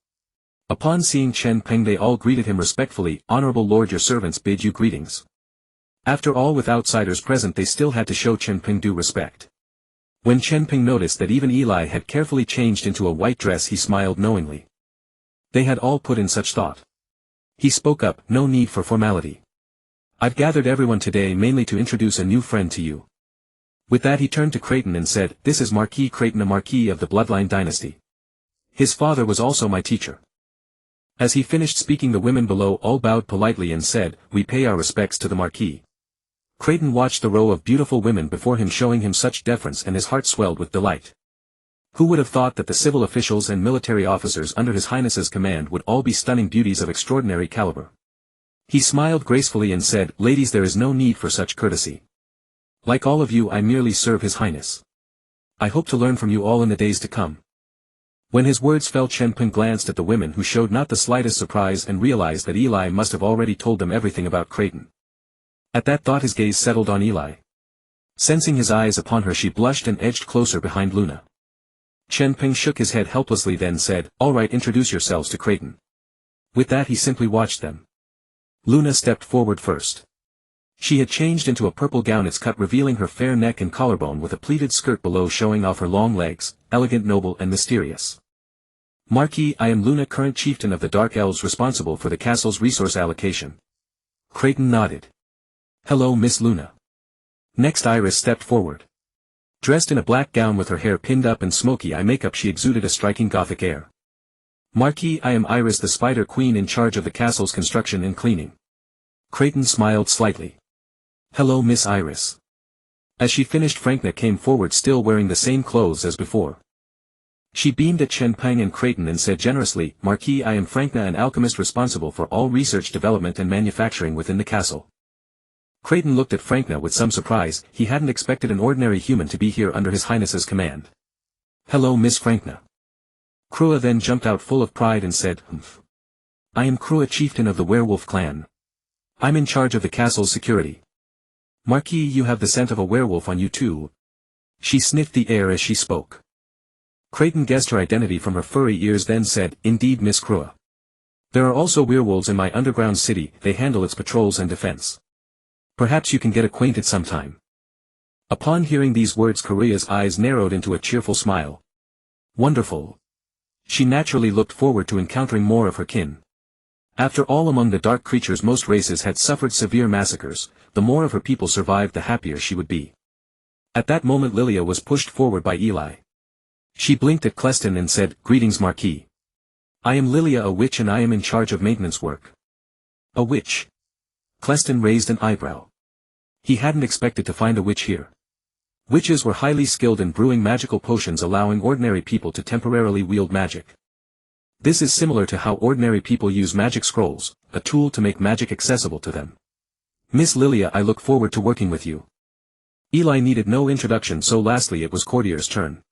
Upon seeing Chen Peng they all greeted him respectfully. "Honorable Lord, your servants bid you greetings." After all, with outsiders present they still had to show Chen Peng due respect. When Chen Peng noticed that even Eli had carefully changed into a white dress he smiled knowingly. They had all put in such thought. He spoke up, "No need for formality. I've gathered everyone today mainly to introduce a new friend to you." With that he turned to Creighton and said, "This is Marquis Creighton, a Marquis of the Bloodline dynasty. His father was also my teacher." As he finished speaking the women below all bowed politely and said, "We pay our respects to the Marquis." Creighton watched the row of beautiful women before him showing him such deference and his heart swelled with delight. Who would have thought that the civil officials and military officers under His Highness's command would all be stunning beauties of extraordinary caliber? He smiled gracefully and said, "Ladies, there is no need for such courtesy. Like all of you, I merely serve His Highness. I hope to learn from you all in the days to come." When his words fell, Chen Peng glanced at the women who showed not the slightest surprise and realized that Eli must have already told them everything about Creighton. At that thought his gaze settled on Eli. Sensing his eyes upon her, she blushed and edged closer behind Luna. Chen Peng shook his head helplessly, then said, "All right, introduce yourselves to Creighton." With that he simply watched them. Luna stepped forward first. She had changed into a purple gown, its cut revealing her fair neck and collarbone with a pleated skirt below showing off her long legs, elegant, noble and mysterious. "Marquis, I am Luna, current chieftain of the Dark Elves responsible for the castle's resource allocation." Creighton nodded. "Hello, Miss Luna." Next Iris stepped forward. Dressed in a black gown with her hair pinned up and smoky eye makeup, she exuded a striking Gothic air. "Marquis, I am Iris, the Spider Queen in charge of the castle's construction and cleaning." Creighton smiled slightly. "Hello, Miss Iris." As she finished, Frankna came forward still wearing the same clothes as before. She beamed at Chen Peng and Creighton and said generously, "Marquis, I am Frankna, an alchemist responsible for all research, development and manufacturing within the castle." Creighton looked at Frankna with some surprise. He hadn't expected an ordinary human to be here under His Highness's command. "Hello, Miss Frankna." Krua then jumped out full of pride and said, "Humph. I am Krua, chieftain of the werewolf clan. I'm in charge of the castle's security." "Marquis, you have the scent of a werewolf on you too." She sniffed the air as she spoke. Creighton guessed her identity from her furry ears, then said, "Indeed, Miss Krua. There are also werewolves in my underground city, they handle its patrols and defense. Perhaps you can get acquainted sometime." Upon hearing these words, Korea's eyes narrowed into a cheerful smile. Wonderful. She naturally looked forward to encountering more of her kin. After all, among the dark creatures most races had suffered severe massacres, the more of her people survived the happier she would be. At that moment Lilia was pushed forward by Eli. She blinked at Cleston and said, "Greetings, Marquis. I am Lilia, a witch, and I am in charge of maintenance work." "A witch?" Cleston raised an eyebrow. He hadn't expected to find a witch here. Witches were highly skilled in brewing magical potions, allowing ordinary people to temporarily wield magic. This is similar to how ordinary people use magic scrolls, a tool to make magic accessible to them. "Miss Lilia, I look forward to working with you." Eli needed no introduction, so lastly it was Courtier's turn.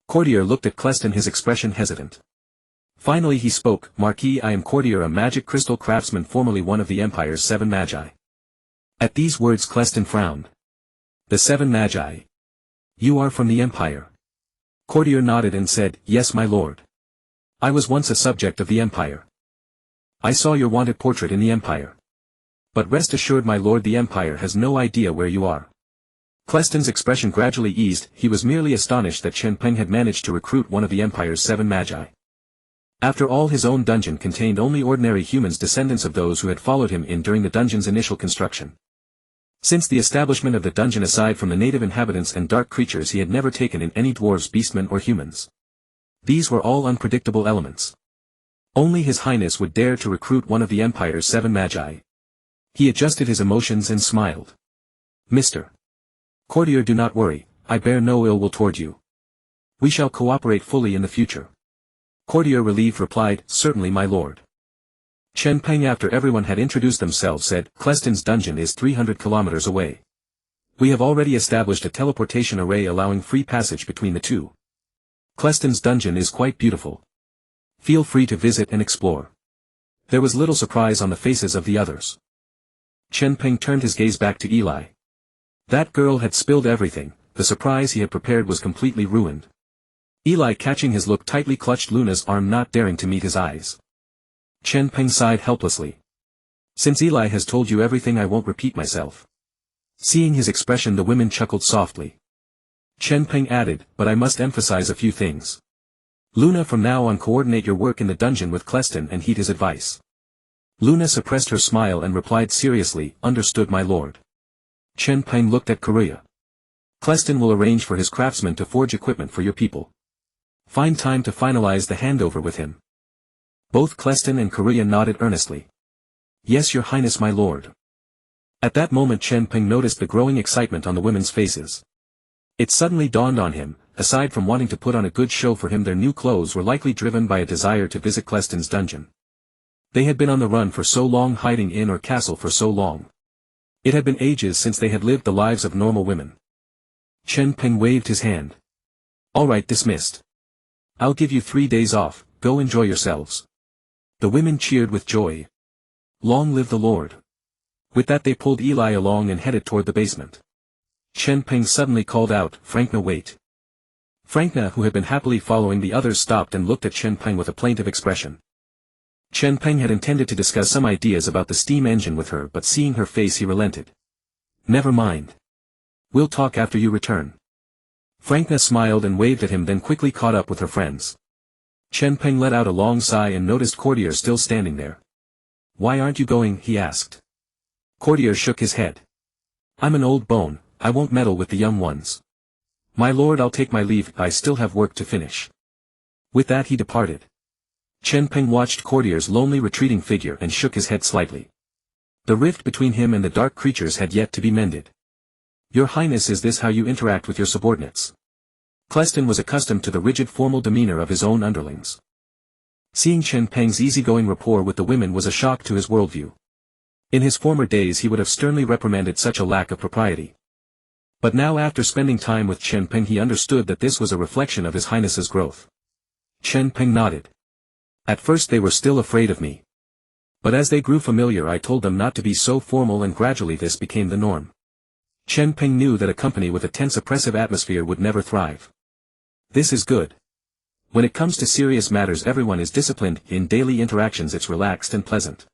Courtier looked at Cleston, his expression hesitant. Finally he spoke, "Marquis, I am Courtier, a magic crystal craftsman formerly one of the Empire's 7 Magi." At these words Cleston frowned. "The 7 Magi? You are from the Empire?" Courtier nodded and said, "Yes, my lord. I was once a subject of the Empire. I saw your wanted portrait in the Empire. But rest assured, my lord, the Empire has no idea where you are." Cleston's expression gradually eased. He was merely astonished that Chen Peng had managed to recruit one of the Empire's 7 Magi. After all, his own dungeon contained only ordinary humans, descendants of those who had followed him in during the dungeon's initial construction. Since the establishment of the dungeon, aside from the native inhabitants and dark creatures, he had never taken in any dwarves, beastmen or humans. These were all unpredictable elements. Only His Highness would dare to recruit one of the Empire's 7 Magi. He adjusted his emotions and smiled. "Mr. Courtier, do not worry, I bear no ill will toward you. We shall cooperate fully in the future." Courtier, relieved, replied, "Certainly, my lord." Chen Peng, after everyone had introduced themselves, said, "Cleston's dungeon is 300 kilometers away. We have already established a teleportation array allowing free passage between the two. Cleston's dungeon is quite beautiful. Feel free to visit and explore." There was little surprise on the faces of the others. Chen Peng turned his gaze back to Eli. That girl had spilled everything. The surprise he had prepared was completely ruined. Eli, catching his look, tightly clutched Luna's arm, not daring to meet his eyes. Chen Peng sighed helplessly. Since Eli has told you everything, I won't repeat myself. Seeing his expression, the women chuckled softly. Chen Peng added, but I must emphasize a few things. Luna, from now on coordinate your work in the dungeon with Cleston and heed his advice. Luna suppressed her smile and replied seriously, understood my lord. Chen Peng looked at Korea. Cleston will arrange for his craftsmen to forge equipment for your people. Find time to finalize the handover with him. Both Cleston and Korea nodded earnestly. Yes, your highness, my lord. At that moment Chen Peng noticed the growing excitement on the women's faces. It suddenly dawned on him, aside from wanting to put on a good show for him, their new clothes were likely driven by a desire to visit Cleston's dungeon. They had been on the run for so long, hiding in or castle for so long. It had been ages since they had lived the lives of normal women. Chen Peng waved his hand. All right, dismissed. I'll give you 3 days off, go enjoy yourselves. The women cheered with joy. Long live the Lord. With that they pulled Eli along and headed toward the basement. Chen Peng suddenly called out, Frankna, wait. Frankna, who had been happily following the others, stopped and looked at Chen Peng with a plaintive expression. Chen Peng had intended to discuss some ideas about the steam engine with her, but seeing her face he relented. Never mind. We'll talk after you return. Frankna smiled and waved at him, then quickly caught up with her friends. Chen Peng let out a long sigh and noticed Courtier still standing there. Why aren't you going? He asked. Courtier shook his head. I'm an old bone, I won't meddle with the young ones. My lord, I'll take my leave, I still have work to finish. With that he departed. Chen Peng watched Courtier's lonely retreating figure and shook his head slightly. The rift between him and the dark creatures had yet to be mended. Your highness, is this how you interact with your subordinates? Cleston was accustomed to the rigid formal demeanor of his own underlings. Seeing Chen Peng's easygoing rapport with the women was a shock to his worldview. In his former days he would have sternly reprimanded such a lack of propriety. But now, after spending time with Chen Peng, he understood that this was a reflection of his highness's growth. Chen Peng nodded. At first they were still afraid of me. But as they grew familiar I told them not to be so formal, and gradually this became the norm. Chen Peng knew that a company with a tense, oppressive atmosphere would never thrive. This is good. When it comes to serious matters everyone is disciplined, in daily interactions it's relaxed and pleasant.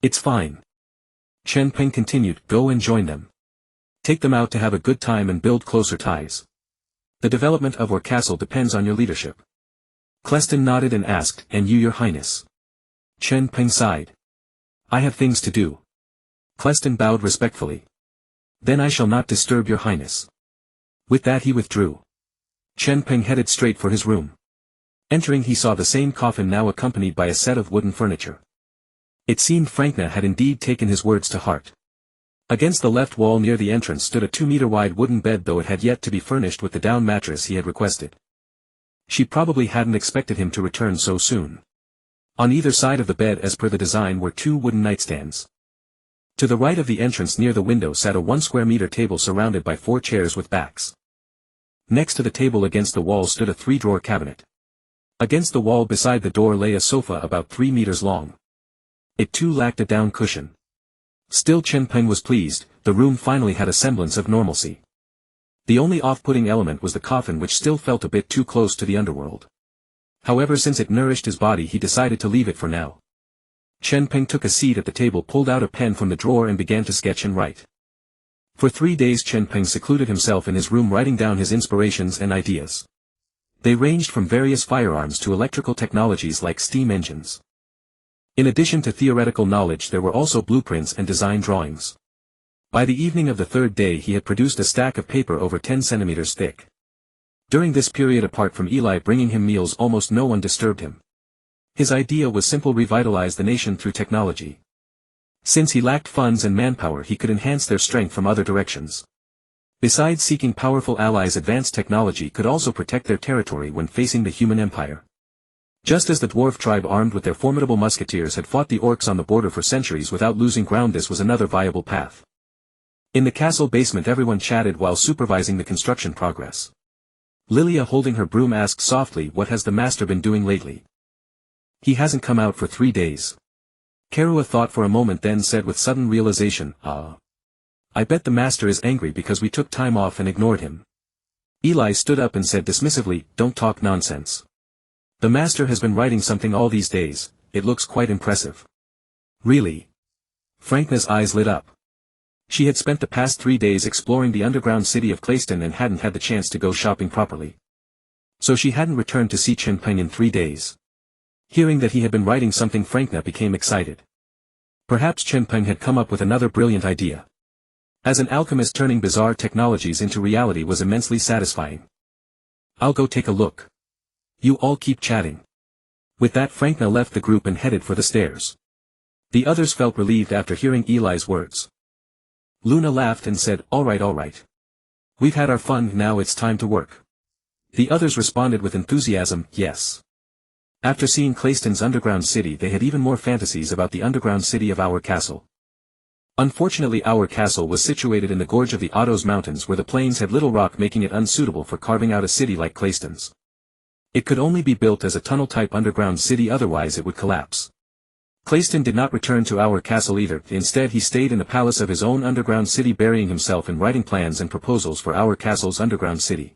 It's fine. Chen Peng continued, go and join them. Take them out to have a good time and build closer ties. The development of our castle depends on your leadership. Cleston nodded and asked, and you, your highness? Chen Peng sighed. I have things to do. Cleston bowed respectfully. Then I shall not disturb your highness. With that he withdrew. Chen Peng headed straight for his room. Entering he saw the same coffin, now accompanied by a set of wooden furniture. It seemed Frankna had indeed taken his words to heart. Against the left wall near the entrance stood a 2-meter-wide wooden bed, though it had yet to be furnished with the down mattress he had requested. She probably hadn't expected him to return so soon. On either side of the bed, as per the design, were 2 wooden nightstands. To the right of the entrance near the window sat a 1 square meter table surrounded by 4 chairs with backs. Next to the table against the wall stood a 3-drawer cabinet. Against the wall beside the door lay a sofa about 3 meters long. It too lacked a down cushion. Still, Chen Peng was pleased, the room finally had a semblance of normalcy. The only off-putting element was the coffin, which still felt a bit too close to the underworld. However, since it nourished his body he decided to leave it for now. Chen Peng took a seat at the table, pulled out a pen from the drawer and began to sketch and write. For 3 days Chen Peng secluded himself in his room, writing down his inspirations and ideas. They ranged from various firearms to electrical technologies like steam engines. In addition to theoretical knowledge there were also blueprints and design drawings. By the evening of the 3rd day he had produced a stack of paper over 10 centimeters thick. During this period, apart from Eli bringing him meals, almost no one disturbed him. His idea was simple: revitalize the nation through technology. Since he lacked funds and manpower he could enhance their strength from other directions. Besides seeking powerful allies, advanced technology could also protect their territory when facing the human empire. Just as the dwarf tribe armed with their formidable musketeers had fought the orcs on the border for centuries without losing ground, this was another viable path. In the castle basement everyone chatted while supervising the construction progress. Lilia, holding her broom, asked softly, what has the master been doing lately? He hasn't come out for 3 days. Karua thought for a moment, then said with sudden realization, I bet the master is angry because we took time off and ignored him. Eli stood up and said dismissively, don't talk nonsense. The master has been writing something all these days, it looks quite impressive. Really? Frankna's eyes lit up. She had spent the past 3 days exploring the underground city of Clayston and hadn't had the chance to go shopping properly. So she hadn't returned to see Chen Peng in 3 days. Hearing that he had been writing something, Frankna became excited. Perhaps Chen Peng had come up with another brilliant idea. As an alchemist, turning bizarre technologies into reality was immensely satisfying. I'll go take a look. You all keep chatting. With that, Frankna left the group and headed for the stairs. The others felt relieved after hearing Eli's words. Luna laughed and said, all right. We've had our fun, now it's time to work. The others responded with enthusiasm, yes. After seeing Clayston's underground city, they had even more fantasies about the underground city of our castle. Unfortunately, our castle was situated in the gorge of the Ottos Mountains, where the plains had little rock, making it unsuitable for carving out a city like Clayston's. It could only be built as a tunnel-type underground city, otherwise it would collapse. Clayston did not return to our castle either. Instead, he stayed in the palace of his own underground city, burying himself in writing plans and proposals for our castle's underground city.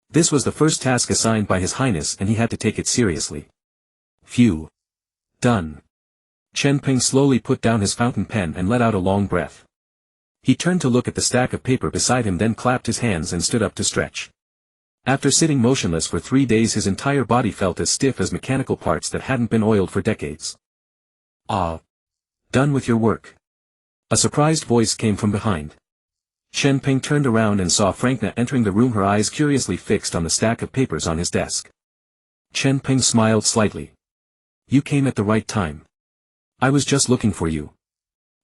This was the first task assigned by His Highness, and he had to take it seriously. Phew. Done. Chen Peng slowly put down his fountain pen and let out a long breath. He turned to look at the stack of paper beside him, then clapped his hands and stood up to stretch. After sitting motionless for 3 days, his entire body felt as stiff as mechanical parts that hadn't been oiled for decades. Ah. Done with your work? A surprised voice came from behind. Chen Peng turned around and saw Frankna entering the room, her eyes curiously fixed on the stack of papers on his desk. Chen Peng smiled slightly. You came at the right time. I was just looking for you.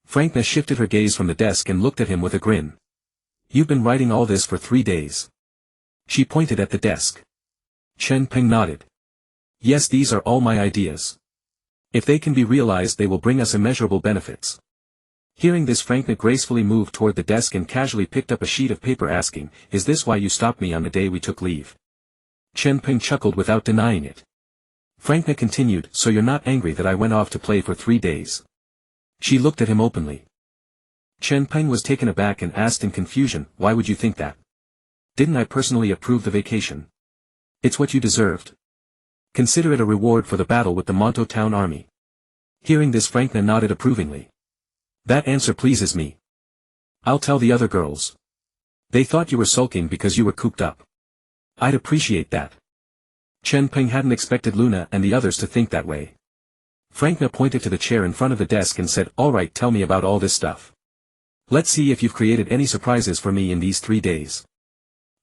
Frankna shifted her gaze from the desk and looked at him with a grin. You've been writing all this for 3 days. She pointed at the desk. Chen Peng nodded. Yes, these are all my ideas. If they can be realized, they will bring us immeasurable benefits. Hearing this, Frankna gracefully moved toward the desk and casually picked up a sheet of paper, asking, Is this why you stopped me on the day we took leave? Chen Peng chuckled without denying it. Frankna continued, So you're not angry that I went off to play for 3 days? She looked at him openly. Chen Peng was taken aback and asked in confusion, Why would you think that? Didn't I personally approve the vacation? It's what you deserved. Consider it a reward for the battle with the Monto Town army. Hearing this, Frankna nodded approvingly. That answer pleases me. I'll tell the other girls. They thought you were sulking because you were cooped up. I'd appreciate that. Chen Peng hadn't expected Luna and the others to think that way. Frankna pointed to the chair in front of the desk and said, All right, tell me about all this stuff. Let's see if you've created any surprises for me in these 3 days.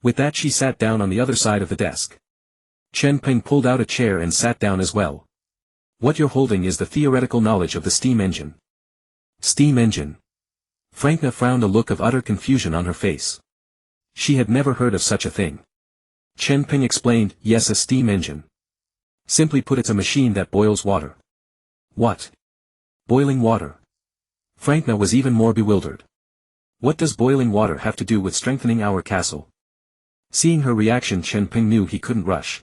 With that, she sat down on the other side of the desk. Chen Peng pulled out a chair and sat down as well. What you're holding is the theoretical knowledge of the steam engine. Steam engine? Frankna frowned, a look of utter confusion on her face. She had never heard of such a thing. Chen Peng explained, Yes, a steam engine. Simply put, it's a machine that boils water. What? Boiling water? Frankna was even more bewildered. What does boiling water have to do with strengthening our castle? Seeing her reaction, Chen Peng knew he couldn't rush.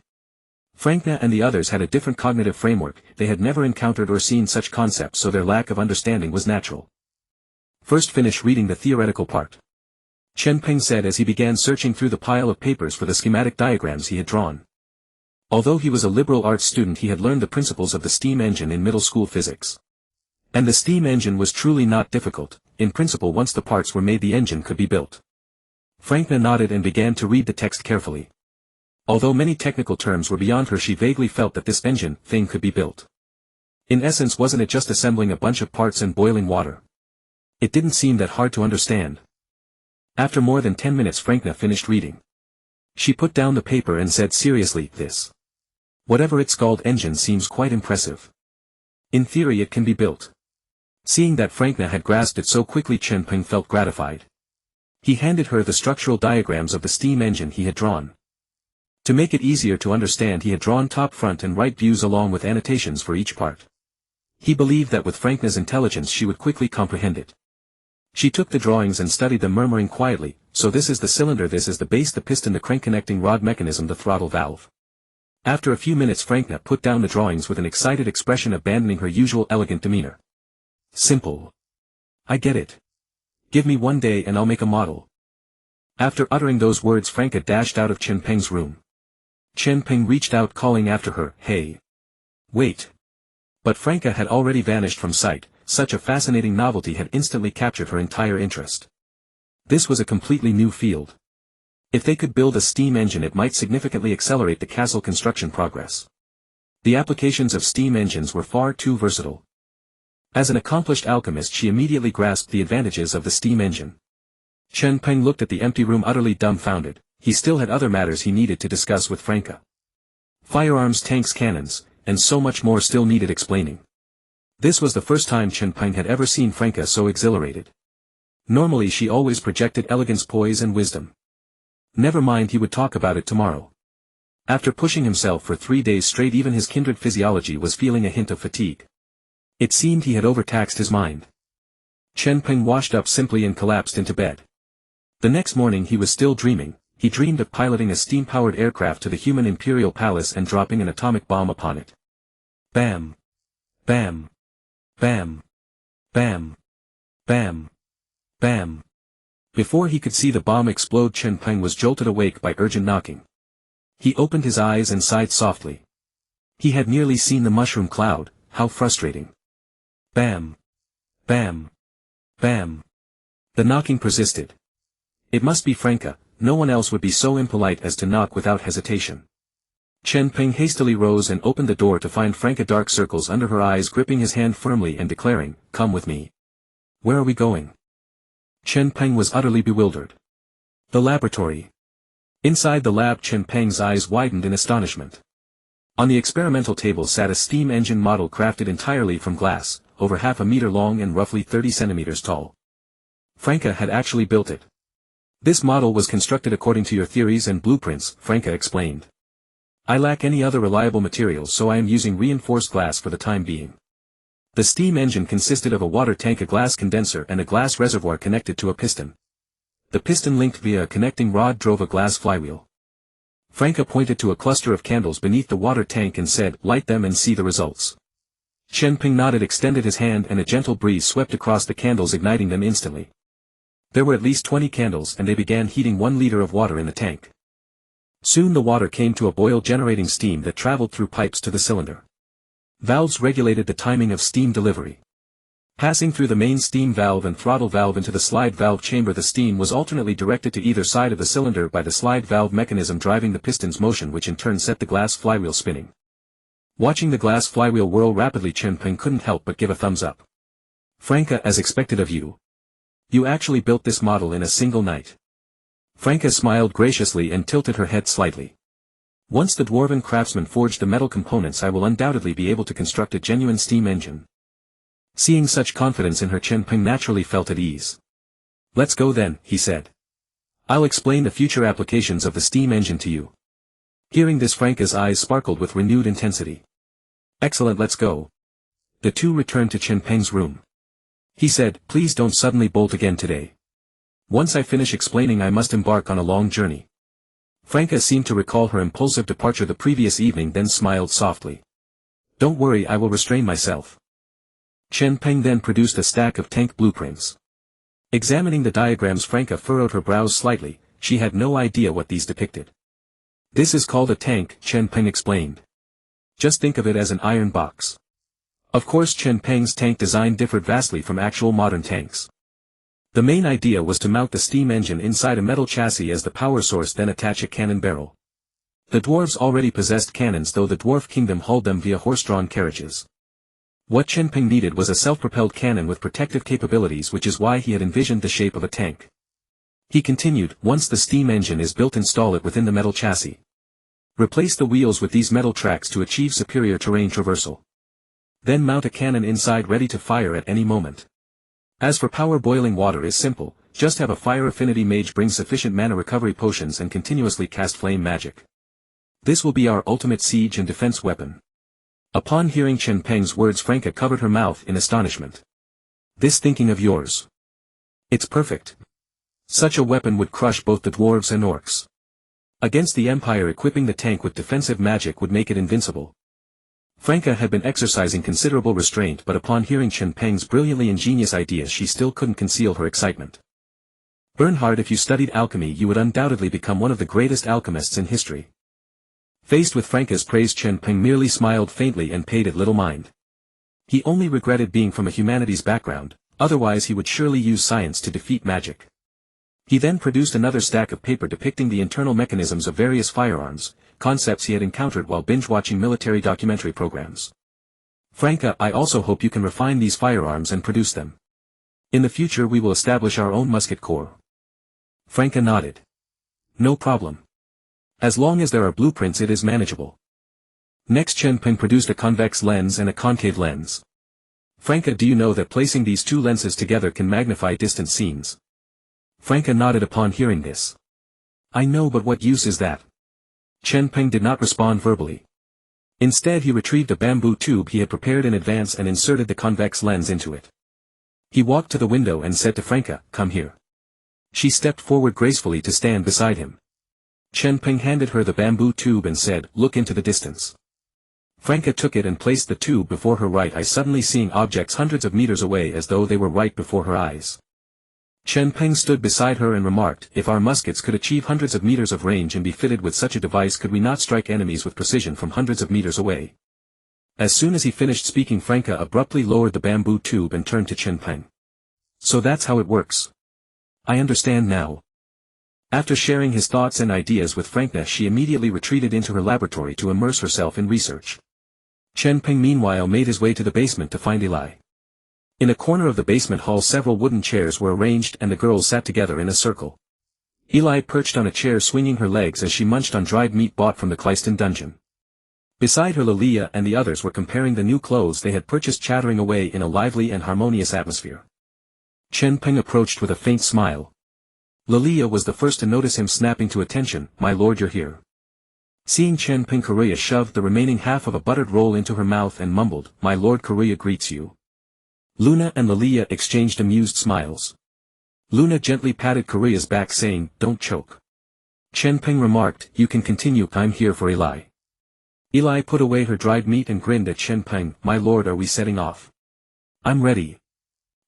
Frankna and the others had a different cognitive framework, they had never encountered or seen such concepts, so their lack of understanding was natural. First, finish reading the theoretical part. Chen Peng said as he began searching through the pile of papers for the schematic diagrams he had drawn. Although he was a liberal arts student, he had learned the principles of the steam engine in middle school physics. And the steam engine was truly not difficult. In principle, once the parts were made, the engine could be built. Frankna nodded and began to read the text carefully. Although many technical terms were beyond her, she vaguely felt that this engine thing could be built. In essence, wasn't it just assembling a bunch of parts and boiling water? It didn't seem that hard to understand. After more than 10 minutes, Frankna finished reading. She put down the paper and said seriously, This, whatever it's called, engine seems quite impressive. In theory, it can be built. Seeing that Frankna had grasped it so quickly, Chen Peng felt gratified. He handed her the structural diagrams of the steam engine he had drawn. To make it easier to understand, he had drawn top, front and right views along with annotations for each part. He believed that with Frankna's intelligence she would quickly comprehend it. She took the drawings and studied them, murmuring quietly, So this is the cylinder, this is the base, the piston, the crank connecting rod mechanism, the throttle valve. After a few minutes, Frankna put down the drawings with an excited expression, abandoning her usual elegant demeanor. Simple. I get it. Give me 1 day and I'll make a model. After uttering those words, Frankna dashed out of Chen Peng's room. Chen Peng reached out, calling after her, Hey. Wait. But Franca had already vanished from sight, such a fascinating novelty had instantly captured her entire interest. This was a completely new field. If they could build a steam engine, it might significantly accelerate the castle construction progress. The applications of steam engines were far too versatile. As an accomplished alchemist, she immediately grasped the advantages of the steam engine. Chen Peng looked at the empty room utterly dumbfounded. He still had other matters he needed to discuss with Franca. Firearms, tanks, cannons, and so much more still needed explaining. This was the first time Chen Peng had ever seen Franca so exhilarated. Normally she always projected elegance, poise and wisdom. Never mind, he would talk about it tomorrow. After pushing himself for 3 days straight, even his kindred physiology was feeling a hint of fatigue. It seemed he had overtaxed his mind. Chen Peng washed up simply and collapsed into bed. The next morning he was still dreaming. He dreamed of piloting a steam-powered aircraft to the human imperial palace and dropping an atomic bomb upon it. Bam! Bam! Bam! Bam! Bam! Bam! Before he could see the bomb explode, Chen Peng was jolted awake by urgent knocking. He opened his eyes and sighed softly. He had nearly seen the mushroom cloud. How frustrating. Bam! Bam! Bam! The knocking persisted. It must be Franca. No one else would be so impolite as to knock without hesitation. Chen Peng hastily rose and opened the door to find Franca, dark circles under her eyes, gripping his hand firmly and declaring, "Come with me." "Where are we going?" Chen Peng was utterly bewildered. "The laboratory." Inside the lab, Chen Peng's eyes widened in astonishment. On the experimental table sat a steam engine model crafted entirely from glass, over half a meter long and roughly 30 centimeters tall. Franca had actually built it. "This model was constructed according to your theories and blueprints," Franca explained. "I lack any other reliable materials, so I am using reinforced glass for the time being." The steam engine consisted of a water tank, a glass condenser and a glass reservoir connected to a piston. The piston, linked via a connecting rod, drove a glass flywheel. Franca pointed to a cluster of candles beneath the water tank and said, "Light them and see the results." Chen Peng nodded, extended his hand, and a gentle breeze swept across the candles, igniting them instantly. There were at least 20 candles, and they began heating 1 liter of water in the tank. Soon the water came to a boil, generating steam that traveled through pipes to the cylinder. Valves regulated the timing of steam delivery. Passing through the main steam valve and throttle valve into the slide valve chamber, the steam was alternately directed to either side of the cylinder by the slide valve mechanism driving the piston's motion, which in turn set the glass flywheel spinning. Watching the glass flywheel whirl rapidly, Chen Peng couldn't help but give a thumbs up. "Franca, as expected of you. You actually built this model in a single night." Franca smiled graciously and tilted her head slightly. "Once the dwarven craftsman forged the metal components, I will undoubtedly be able to construct a genuine steam engine." Seeing such confidence in her, Chen Peng naturally felt at ease. "Let's go then," he said. "I'll explain the future applications of the steam engine to you." Hearing this, Franca's eyes sparkled with renewed intensity. "Excellent, let's go." The two returned to Chen Peng's room. He said, "Please don't suddenly bolt again today. Once I finish explaining, I must embark on a long journey." Franca seemed to recall her impulsive departure the previous evening, then smiled softly. "Don't worry, I will restrain myself." Chen Peng then produced a stack of tank blueprints. Examining the diagrams, Franca furrowed her brows slightly. She had no idea what these depicted. "This is called a tank," Chen Peng explained. "Just think of it as an iron box." Of course, Chen Peng's tank design differed vastly from actual modern tanks. The main idea was to mount the steam engine inside a metal chassis as the power source, then attach a cannon barrel. The dwarves already possessed cannons, though the dwarf kingdom hauled them via horse-drawn carriages. What Chen Peng needed was a self-propelled cannon with protective capabilities, which is why he had envisioned the shape of a tank. He continued, "Once the steam engine is built, install it within the metal chassis. Replace the wheels with these metal tracks to achieve superior terrain traversal. Then mount a cannon inside, ready to fire at any moment. As for power, boiling water is simple, just have a fire affinity mage bring sufficient mana recovery potions and continuously cast flame magic. This will be our ultimate siege and defense weapon." Upon hearing Chen Peng's words, Franca covered her mouth in astonishment. "This thinking of yours. It's perfect. Such a weapon would crush both the dwarves and orcs. Against the Empire, equipping the tank with defensive magic would make it invincible." Franca had been exercising considerable restraint, but upon hearing Chen Peng's brilliantly ingenious ideas, she still couldn't conceal her excitement. "Bernhard, if you studied alchemy, you would undoubtedly become one of the greatest alchemists in history." Faced with Franca's praise, Chen Peng merely smiled faintly and paid it little mind. He only regretted being from a humanities background, otherwise he would surely use science to defeat magic. He then produced another stack of paper depicting the internal mechanisms of various firearms, concepts he had encountered while binge-watching military documentary programs. Franca, I also hope you can refine these firearms and produce them. In the future we will establish our own musket corps. Franca nodded. No problem. As long as there are blueprints it is manageable. Next Chen Peng produced a convex lens and a concave lens. Franca, do you know that placing these two lenses together can magnify distant scenes? Franca nodded upon hearing this. I know, but what use is that? Chen Peng did not respond verbally. Instead he retrieved a bamboo tube he had prepared in advance and inserted the convex lens into it. He walked to the window and said to Franca, come here. She stepped forward gracefully to stand beside him. Chen Peng handed her the bamboo tube and said, look into the distance. Franca took it and placed the tube before her right eye, suddenly seeing objects hundreds of meters away as though they were right before her eyes. Chen Peng stood beside her and remarked, if our muskets could achieve hundreds of meters of range and be fitted with such a device, could we not strike enemies with precision from hundreds of meters away? As soon as he finished speaking, Franca abruptly lowered the bamboo tube and turned to Chen Peng. So that's how it works. I understand now. After sharing his thoughts and ideas with Franca, she immediately retreated into her laboratory to immerse herself in research. Chen Peng meanwhile made his way to the basement to find Eli. In a corner of the basement hall several wooden chairs were arranged and the girls sat together in a circle. Eli perched on a chair swinging her legs as she munched on dried meat bought from the Clyston dungeon. Beside her Lilia and the others were comparing the new clothes they had purchased, chattering away in a lively and harmonious atmosphere. Chen Peng approached with a faint smile. Lilia was the first to notice him, snapping to attention, my lord, you're here. Seeing Chen Peng, Korea shoved the remaining half of a buttered roll into her mouth and mumbled, my lord, Korea greets you. Luna and Lilia exchanged amused smiles. Luna gently patted Korea's back saying, don't choke. Chen Peng remarked, you can continue, I'm here for Eli. Eli put away her dried meat and grinned at Chen Peng, my lord, are we setting off? I'm ready.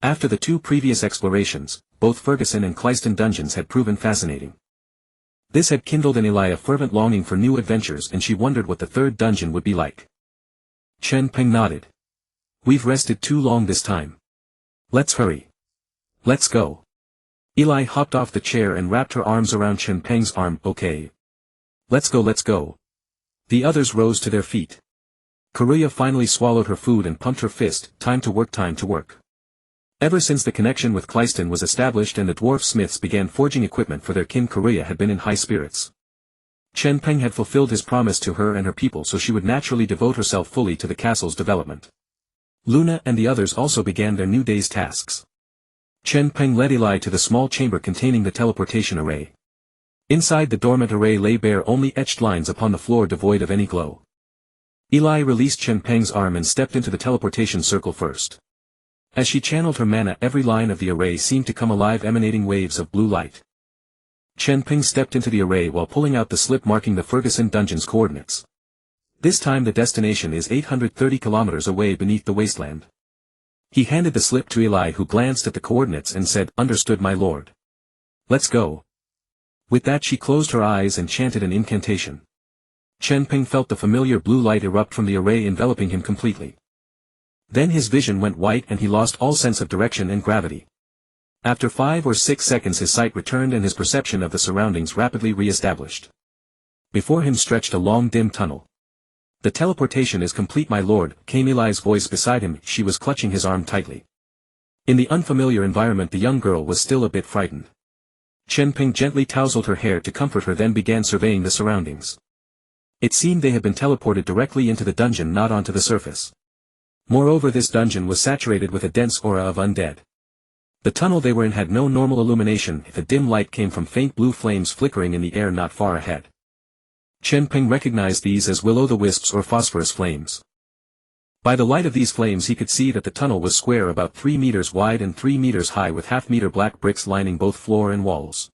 After the two previous explorations, both Ferguson and Clyston dungeons had proven fascinating. This had kindled in Eli a fervent longing for new adventures, and she wondered what the third dungeon would be like. Chen Peng nodded. We've rested too long this time. Let's hurry. Let's go. Eli hopped off the chair and wrapped her arms around Chen Peng's arm, okay. Let's go, let's go. The others rose to their feet. Korea finally swallowed her food and pumped her fist, time to work, time to work. Ever since the connection with Clyston was established and the dwarf smiths began forging equipment for their kin, Korea had been in high spirits. Chen Peng had fulfilled his promise to her and her people, so she would naturally devote herself fully to the castle's development. Luna and the others also began their new day's tasks. Chen Peng led Eli to the small chamber containing the teleportation array. Inside the dormant array lay bare only etched lines upon the floor devoid of any glow. Eli released Chen Peng's arm and stepped into the teleportation circle first. As she channeled her mana, every line of the array seemed to come alive, emanating waves of blue light. Chen Peng stepped into the array while pulling out the slip marking the Ferguson dungeon's coordinates. This time the destination is 830 kilometers away beneath the wasteland. He handed the slip to Eli, who glanced at the coordinates and said, understood, my lord. Let's go. With that she closed her eyes and chanted an incantation. Chen Peng felt the familiar blue light erupt from the array, enveloping him completely. Then his vision went white and he lost all sense of direction and gravity. After 5 or 6 seconds his sight returned and his perception of the surroundings rapidly re-established. Before him stretched a long dim tunnel. The teleportation is complete, my lord, came Eli's voice beside him. She was clutching his arm tightly. In the unfamiliar environment the young girl was still a bit frightened. Chen Peng gently tousled her hair to comfort her, then began surveying the surroundings. It seemed they had been teleported directly into the dungeon, not onto the surface. Moreover, this dungeon was saturated with a dense aura of undead. The tunnel they were in had no normal illumination, the dim light came from faint blue flames flickering in the air not far ahead. Chen Peng recognized these as will-o'-the-wisps or phosphorus flames. By the light of these flames he could see that the tunnel was square, about 3 meters wide and 3 meters high, with half-meter black bricks lining both floor and walls.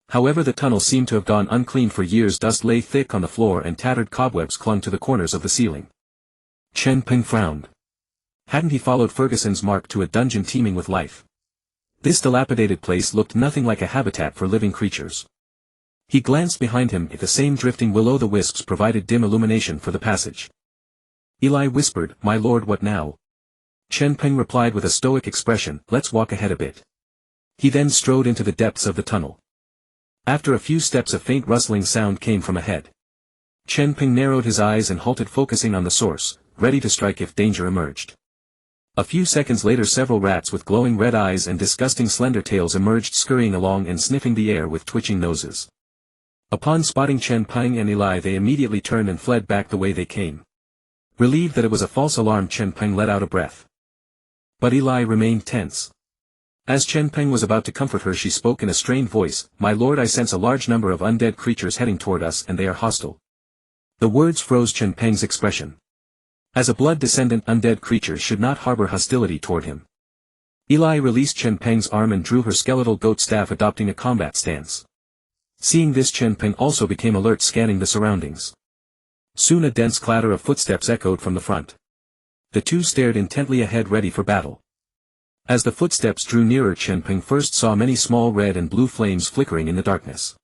However, the tunnel seemed to have gone uncleaned for years. Dust lay thick on the floor and tattered cobwebs clung to the corners of the ceiling. Chen Peng frowned. Hadn't he followed Ferguson's mark to a dungeon teeming with life? This dilapidated place looked nothing like a habitat for living creatures. He glanced behind him. The same drifting will-o'-the-wisps provided dim illumination for the passage. Eli whispered, my lord, what now? Chen Peng replied with a stoic expression, let's walk ahead a bit. He then strode into the depths of the tunnel. After a few steps a faint rustling sound came from ahead. Chen Peng narrowed his eyes and halted, focusing on the source, ready to strike if danger emerged. A few seconds later several rats with glowing red eyes and disgusting slender tails emerged, scurrying along and sniffing the air with twitching noses. Upon spotting Chen Peng and Eli they immediately turned and fled back the way they came. Relieved that it was a false alarm, Chen Peng let out a breath. But Eli remained tense. As Chen Peng was about to comfort her she spoke in a strained voice, "My lord, I sense a large number of undead creatures heading toward us and they are hostile." The words froze Chen Peng's expression. As a blood-descendant undead creature should not harbor hostility toward him. Eli released Chen Peng's arm and drew her skeletal goat staff, adopting a combat stance. Seeing this, Chen Peng also became alert, scanning the surroundings. Soon a dense clatter of footsteps echoed from the front. The two stared intently ahead, ready for battle. As the footsteps drew nearer, Chen Peng first saw many small red and blue flames flickering in the darkness.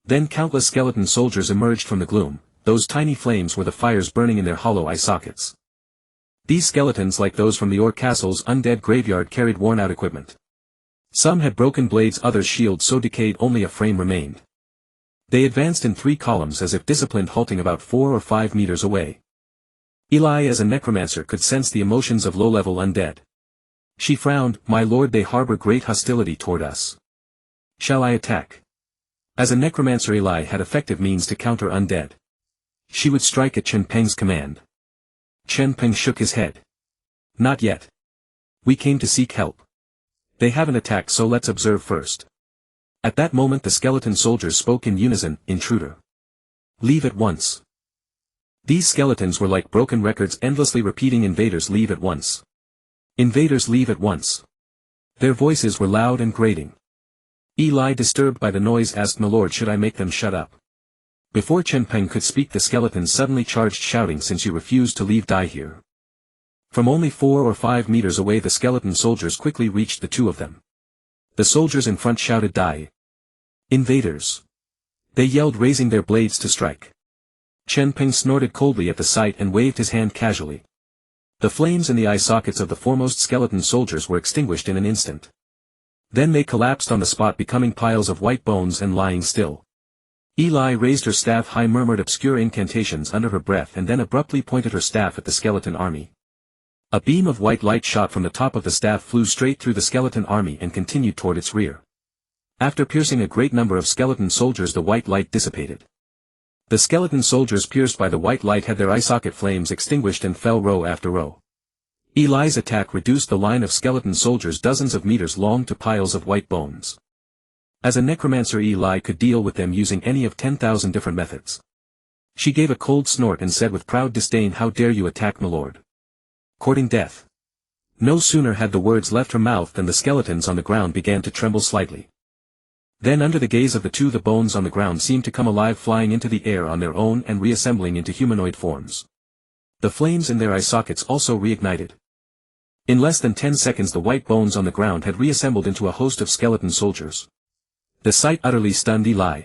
Then countless skeleton soldiers emerged from the gloom. Those tiny flames were the fires burning in their hollow eye sockets. These skeletons, like those from the Orr Castle's undead graveyard, carried worn-out equipment. Some had broken blades, others shields so decayed only a frame remained. They advanced in 3 columns as if disciplined, halting about 4 or 5 meters away. Eli, as a necromancer, could sense the emotions of low-level undead. She frowned. "My lord, they harbor great hostility toward us. Shall I attack?" As a necromancer, Eli had effective means to counter undead. She would strike at Chen Peng's command. Chen Peng shook his head. "Not yet. We came to seek help. They haven't attacked, so let's observe first." At that moment the skeleton soldiers spoke in unison, "Intruder. Leave at once." These skeletons were like broken records, endlessly repeating, "Invaders, leave at once. Invaders, leave at once." Their voices were loud and grating. Eli, disturbed by the noise, asked, "My lord, should I make them shut up?" Before Chen Peng could speak the skeletons suddenly charged, shouting, "Since you refuse to leave, die here." From only 4 or 5 meters away the skeleton soldiers quickly reached the two of them. The soldiers in front shouted, "Die! Invaders!" They yelled, raising their blades to strike. Chen Peng snorted coldly at the sight and waved his hand casually. The flames in the eye sockets of the foremost skeleton soldiers were extinguished in an instant. Then they collapsed on the spot, becoming piles of white bones and lying still. Eli raised her staff high, murmured obscure incantations under her breath, and then abruptly pointed her staff at the skeleton army. A beam of white light shot from the top of the staff, flew straight through the skeleton army and continued toward its rear. After piercing a great number of skeleton soldiers the white light dissipated. The skeleton soldiers pierced by the white light had their eye socket flames extinguished and fell row after row. Eli's attack reduced the line of skeleton soldiers dozens of meters long to piles of white bones. As a necromancer, Eli could deal with them using any of 10,000 different methods. She gave a cold snort and said with proud disdain, "How dare you attack, my lord? Courting death." No sooner had the words left her mouth than the skeletons on the ground began to tremble slightly. Then under the gaze of the two the bones on the ground seemed to come alive, flying into the air on their own and reassembling into humanoid forms. The flames in their eye sockets also reignited. In less than 10 seconds the white bones on the ground had reassembled into a host of skeleton soldiers. The sight utterly stunned Eli.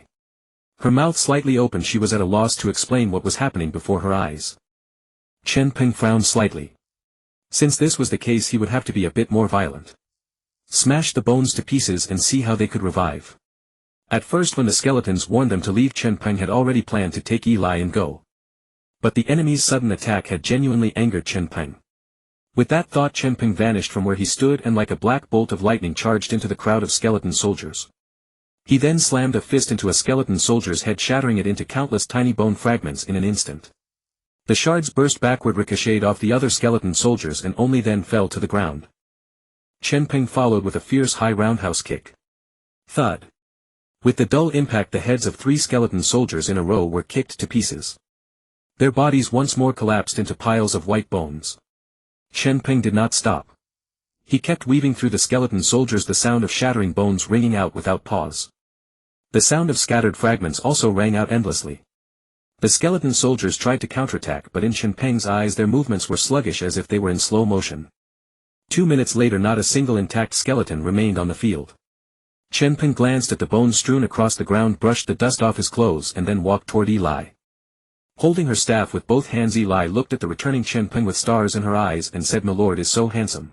Her mouth slightly open, she was at a loss to explain what was happening before her eyes. Chen Peng frowned slightly. Since this was the case he would have to be a bit more violent. Smash the bones to pieces and see how they could revive. At first, when the skeletons warned them to leave, Chen Peng had already planned to take Eli and go. But the enemy's sudden attack had genuinely angered Chen Peng. With that thought Chen Peng vanished from where he stood and like a black bolt of lightning charged into the crowd of skeleton soldiers. He then slammed a fist into a skeleton soldier's head, shattering it into countless tiny bone fragments in an instant. The shards burst backward, ricocheted off the other skeleton soldiers and only then fell to the ground. Chen Peng followed with a fierce high roundhouse kick. Thud. With the dull impact the heads of 3 skeleton soldiers in a row were kicked to pieces. Their bodies once more collapsed into piles of white bones. Chen Peng did not stop. He kept weaving through the skeleton soldiers, the sound of shattering bones ringing out without pause. The sound of scattered fragments also rang out endlessly. The skeleton soldiers tried to counterattack, but in Chen Peng's eyes their movements were sluggish, as if they were in slow motion. 2 minutes later not a single intact skeleton remained on the field. Chen Peng glanced at the bones strewn across the ground, brushed the dust off his clothes and then walked toward Eli. Holding her staff with both hands, Eli looked at the returning Chen Peng with stars in her eyes and said, "My lord is so handsome."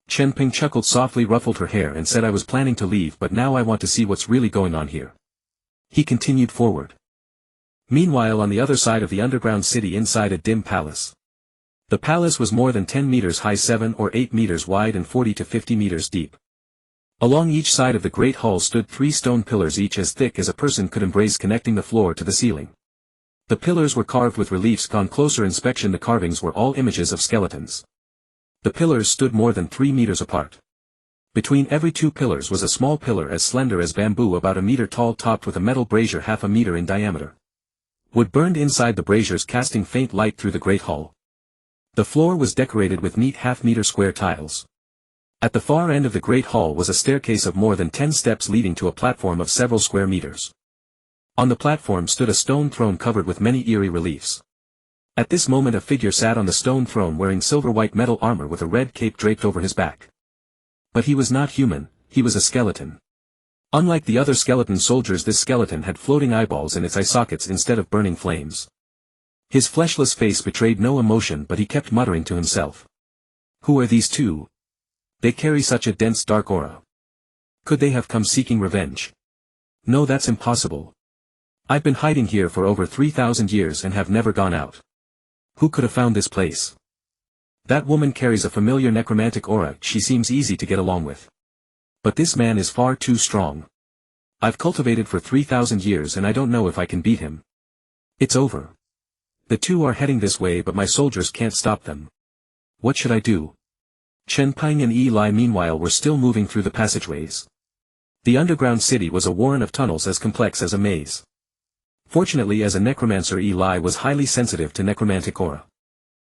Chen Peng chuckled softly, ruffled her hair and said, "I was planning to leave, but now I want to see what's really going on here." He continued forward. Meanwhile, on the other side of the underground city, inside a dim palace. The palace was more than 10 meters high, 7 or 8 meters wide and 40 to 50 meters deep. Along each side of the great hall stood 3 stone pillars, each as thick as a person could embrace, connecting the floor to the ceiling. The pillars were carved with reliefs. On closer inspection, the carvings were all images of skeletons. The pillars stood more than 3 meters apart. Between every 2 pillars was a small pillar as slender as bamboo, about a meter tall, topped with a metal brazier half a meter in diameter. Wood burned inside the braziers, casting faint light through the great hall. The floor was decorated with neat half-meter square tiles. At the far end of the great hall was a staircase of more than 10 steps leading to a platform of several square meters. On the platform stood a stone throne covered with many eerie reliefs. At this moment a figure sat on the stone throne wearing silver-white metal armor with a red cape draped over his back. But he was not human, he was a skeleton. Unlike the other skeleton soldiers, this skeleton had floating eyeballs in its eye sockets instead of burning flames. His fleshless face betrayed no emotion, but he kept muttering to himself. "Who are these two? They carry such a dense dark aura. Could they have come seeking revenge? No, that's impossible. I've been hiding here for over 3,000 years and have never gone out. Who could have found this place? That woman carries a familiar necromantic aura, she seems easy to get along with. But this man is far too strong. I've cultivated for 3,000 years and I don't know if I can beat him. It's over. The two are heading this way, but my soldiers can't stop them. What should I do?" Chen Peng and Eli meanwhile were still moving through the passageways. The underground city was a warren of tunnels as complex as a maze. Fortunately, as a necromancer, Eli was highly sensitive to necromantic aura.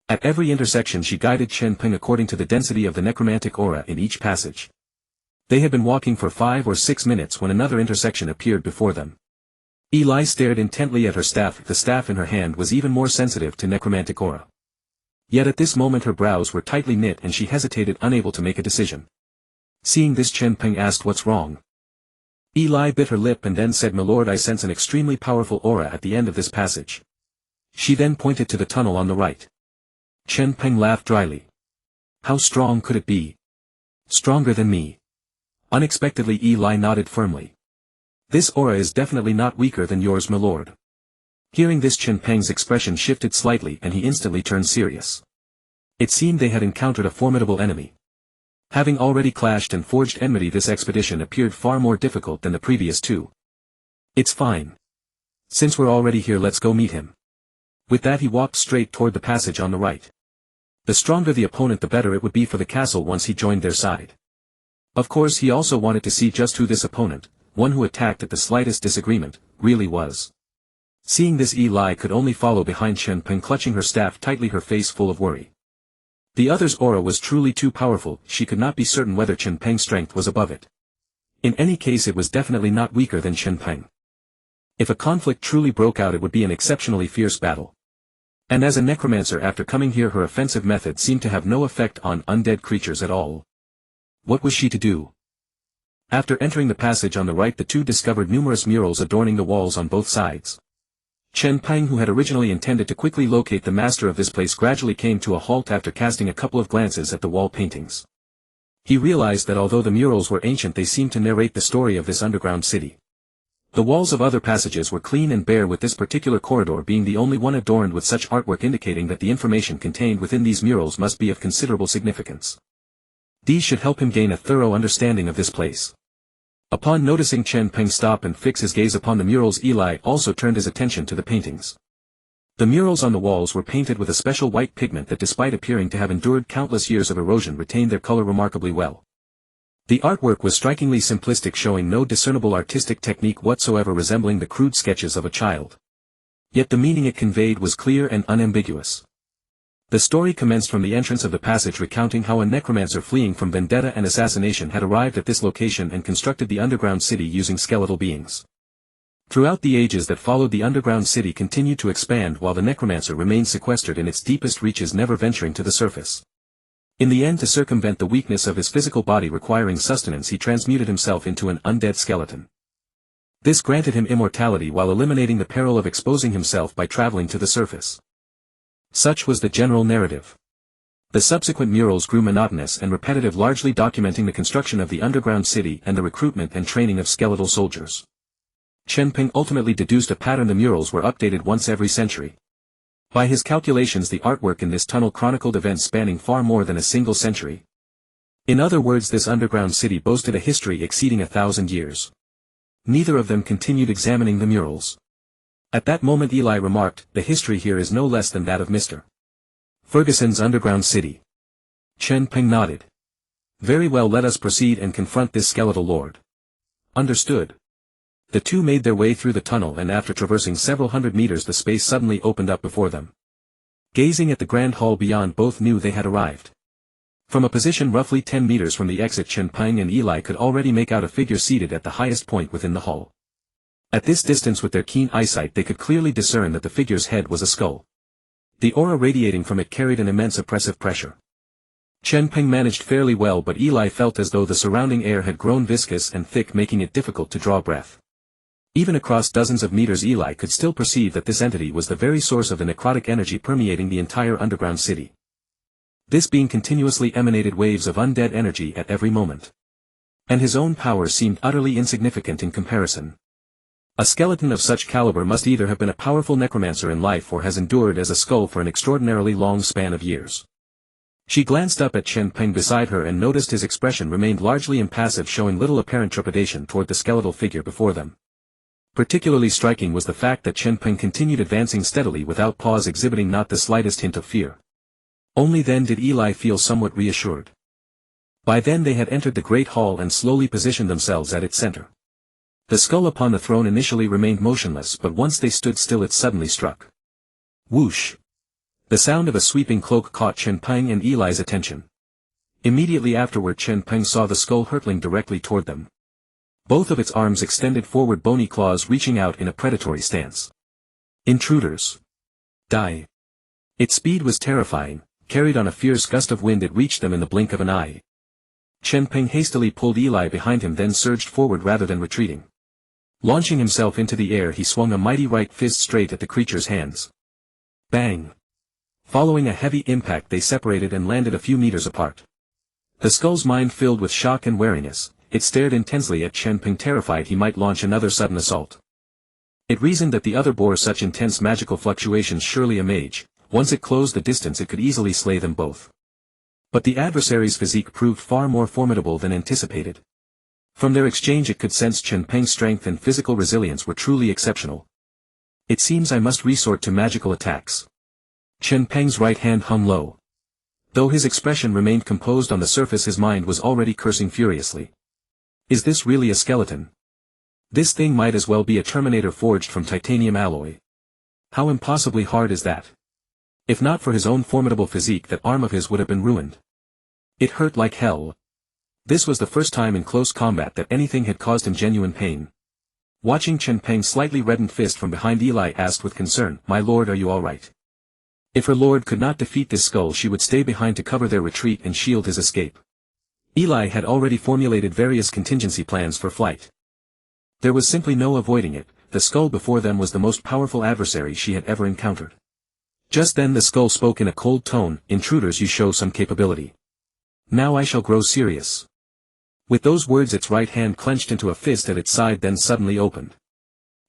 At every intersection she guided Chen Peng according to the density of the necromantic aura in each passage. They had been walking for 5 or 6 minutes when another intersection appeared before them. Eli stared intently at her staff. The staff in her hand was even more sensitive to necromantic aura. Yet at this moment her brows were tightly knit and she hesitated, unable to make a decision. Seeing this, Chen Peng asked, "What's wrong?" Eli bit her lip and then said, "My lord, I sense an extremely powerful aura at the end of this passage." She then pointed to the tunnel on the right. Chen Peng laughed dryly. "How strong could it be? Stronger than me?" Unexpectedly Eli nodded firmly. "This aura is definitely not weaker than yours, my lord." Hearing this, Chen Peng's expression shifted slightly and he instantly turned serious. It seemed they had encountered a formidable enemy. Having already clashed and forged enmity, this expedition appeared far more difficult than the previous 2. "It's fine. Since we're already here, let's go meet him." With that he walked straight toward the passage on the right. The stronger the opponent, the better it would be for the castle once he joined their side. Of course he also wanted to see just who this opponent, one who attacked at the slightest disagreement, really was. Seeing this, Eli could only follow behind Chen Peng, clutching her staff tightly, her face full of worry. The other's aura was truly too powerful. She could not be certain whether Chen Peng's strength was above it. In any case, it was definitely not weaker than Chen Peng. If a conflict truly broke out, it would be an exceptionally fierce battle. And as a necromancer, after coming here, her offensive method seemed to have no effect on undead creatures at all. What was she to do? After entering the passage on the right, the two discovered numerous murals adorning the walls on both sides. Chen Peng, who had originally intended to quickly locate the master of this place, gradually came to a halt after casting a couple of glances at the wall paintings. He realized that although the murals were ancient, they seemed to narrate the story of this underground city. The walls of other passages were clean and bare, with this particular corridor being the only one adorned with such artwork, indicating that the information contained within these murals must be of considerable significance. These should help him gain a thorough understanding of this place. Upon noticing Chen Peng stop and fix his gaze upon the murals, Eli also turned his attention to the paintings. The murals on the walls were painted with a special white pigment that, despite appearing to have endured countless years of erosion, retained their color remarkably well. The artwork was strikingly simplistic, showing no discernible artistic technique whatsoever, resembling the crude sketches of a child. Yet the meaning it conveyed was clear and unambiguous. The story commenced from the entrance of the passage, recounting how a necromancer fleeing from vendetta and assassination had arrived at this location and constructed the underground city using skeletal beings. Throughout the ages that followed, the underground city continued to expand while the necromancer remained sequestered in its deepest reaches, never venturing to the surface. In the end, to circumvent the weakness of his physical body requiring sustenance, he transmuted himself into an undead skeleton. This granted him immortality while eliminating the peril of exposing himself by traveling to the surface. Such was the general narrative. The subsequent murals grew monotonous and repetitive, largely documenting the construction of the underground city and the recruitment and training of skeletal soldiers. Chen Peng ultimately deduced a pattern: the murals were updated once every century. By his calculations, the artwork in this tunnel chronicled events spanning far more than a single century. In other words, this underground city boasted a history exceeding 1,000 years. Neither of them continued examining the murals. At that moment Eli remarked, "The history here is no less than that of Mr. Ferguson's underground city." Chen Peng nodded. "Very well, let us proceed and confront this skeletal lord." "Understood." The two made their way through the tunnel, and after traversing several hundred meters the space suddenly opened up before them. Gazing at the grand hall beyond, both knew they had arrived. From a position roughly 10 meters from the exit, Chen Peng and Eli could already make out a figure seated at the highest point within the hall. At this distance, with their keen eyesight, they could clearly discern that the figure's head was a skull. The aura radiating from it carried an immense oppressive pressure. Chen Peng managed fairly well, but Eli felt as though the surrounding air had grown viscous and thick, making it difficult to draw breath. Even across dozens of meters, Eli could still perceive that this entity was the very source of the necrotic energy permeating the entire underground city. This being continuously emanated waves of undead energy at every moment. And his own power seemed utterly insignificant in comparison. A skeleton of such caliber must either have been a powerful necromancer in life or has endured as a skull for an extraordinarily long span of years. She glanced up at Chen Peng beside her and noticed his expression remained largely impassive, showing little apparent trepidation toward the skeletal figure before them. Particularly striking was the fact that Chen Peng continued advancing steadily without pause, exhibiting not the slightest hint of fear. Only then did Eli feel somewhat reassured. By then they had entered the great hall and slowly positioned themselves at its center. The skull upon the throne initially remained motionless, but once they stood still it suddenly struck. Whoosh! The sound of a sweeping cloak caught Chen Peng and Eli's attention. Immediately afterward Chen Peng saw the skull hurtling directly toward them. Both of its arms extended forward, bony claws reaching out in a predatory stance. Intruders! Die! Its speed was terrifying. Carried on a fierce gust of wind, it reached them in the blink of an eye. Chen Peng hastily pulled Eli behind him, then surged forward rather than retreating. Launching himself into the air, he swung a mighty right fist straight at the creature's hands. Bang! Following a heavy impact they separated and landed a few meters apart. The skull's mind filled with shock and wariness, it stared intensely at Chen Peng, terrified he might launch another sudden assault. It reasoned that the other bore such intense magical fluctuations, surely a mage. Once it closed the distance it could easily slay them both. But the adversary's physique proved far more formidable than anticipated. From their exchange it could sense Chen Peng's strength and physical resilience were truly exceptional. "It seems I must resort to magical attacks." Chen Peng's right hand hung low. Though his expression remained composed on the surface, his mind was already cursing furiously. Is this really a skeleton? This thing might as well be a Terminator forged from titanium alloy. How impossibly hard is that? If not for his own formidable physique, that arm of his would have been ruined. It hurt like hell. This was the first time in close combat that anything had caused him genuine pain. Watching Chen Peng's slightly reddened fist from behind, Eli asked with concern, "My lord, are you all right?" If her lord could not defeat this skull, she would stay behind to cover their retreat and shield his escape. Eli had already formulated various contingency plans for flight. There was simply no avoiding it. The skull before them was the most powerful adversary she had ever encountered. Just then the skull spoke in a cold tone, "Intruders, you show some capability. Now I shall grow serious." With those words its right hand clenched into a fist at its side, then suddenly opened.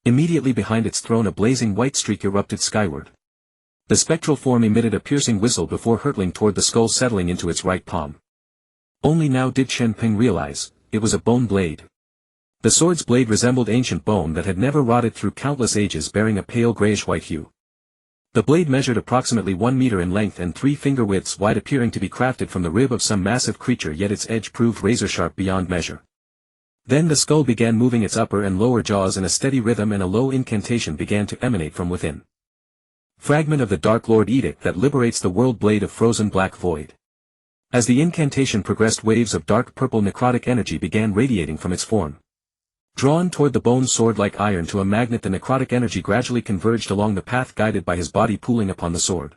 Immediately behind its throne a blazing white streak erupted skyward. The spectral form emitted a piercing whistle before hurtling toward the skull, settling into its right palm. Only now did Chen Peng realize, it was a bone blade. The sword's blade resembled ancient bone that had never rotted through countless ages, bearing a pale grayish-white hue. The blade measured approximately 1 meter in length and 3 finger widths wide, appearing to be crafted from the rib of some massive creature, yet its edge proved razor-sharp beyond measure. Then the skull began moving its upper and lower jaws in a steady rhythm, and a low incantation began to emanate from within. Fragment of the Dark Lord edict that liberates the world, blade of frozen black void. As the incantation progressed, waves of dark purple necrotic energy began radiating from its form. Drawn toward the bone sword like iron to a magnet, the necrotic energy gradually converged along the path, guided by his body pooling upon the sword.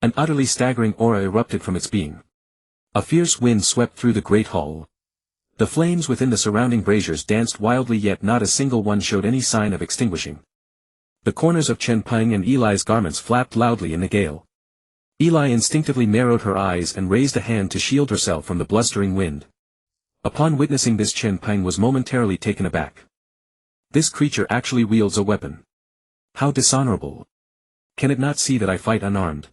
An utterly staggering aura erupted from its being. A fierce wind swept through the great hall. The flames within the surrounding braziers danced wildly, yet not a single one showed any sign of extinguishing. The corners of Chen Peng and Eli's garments flapped loudly in the gale. Eli instinctively narrowed her eyes and raised a hand to shield herself from the blustering wind. Upon witnessing this, Chen Peng was momentarily taken aback. This creature actually wields a weapon. How dishonorable. Can it not see that I fight unarmed?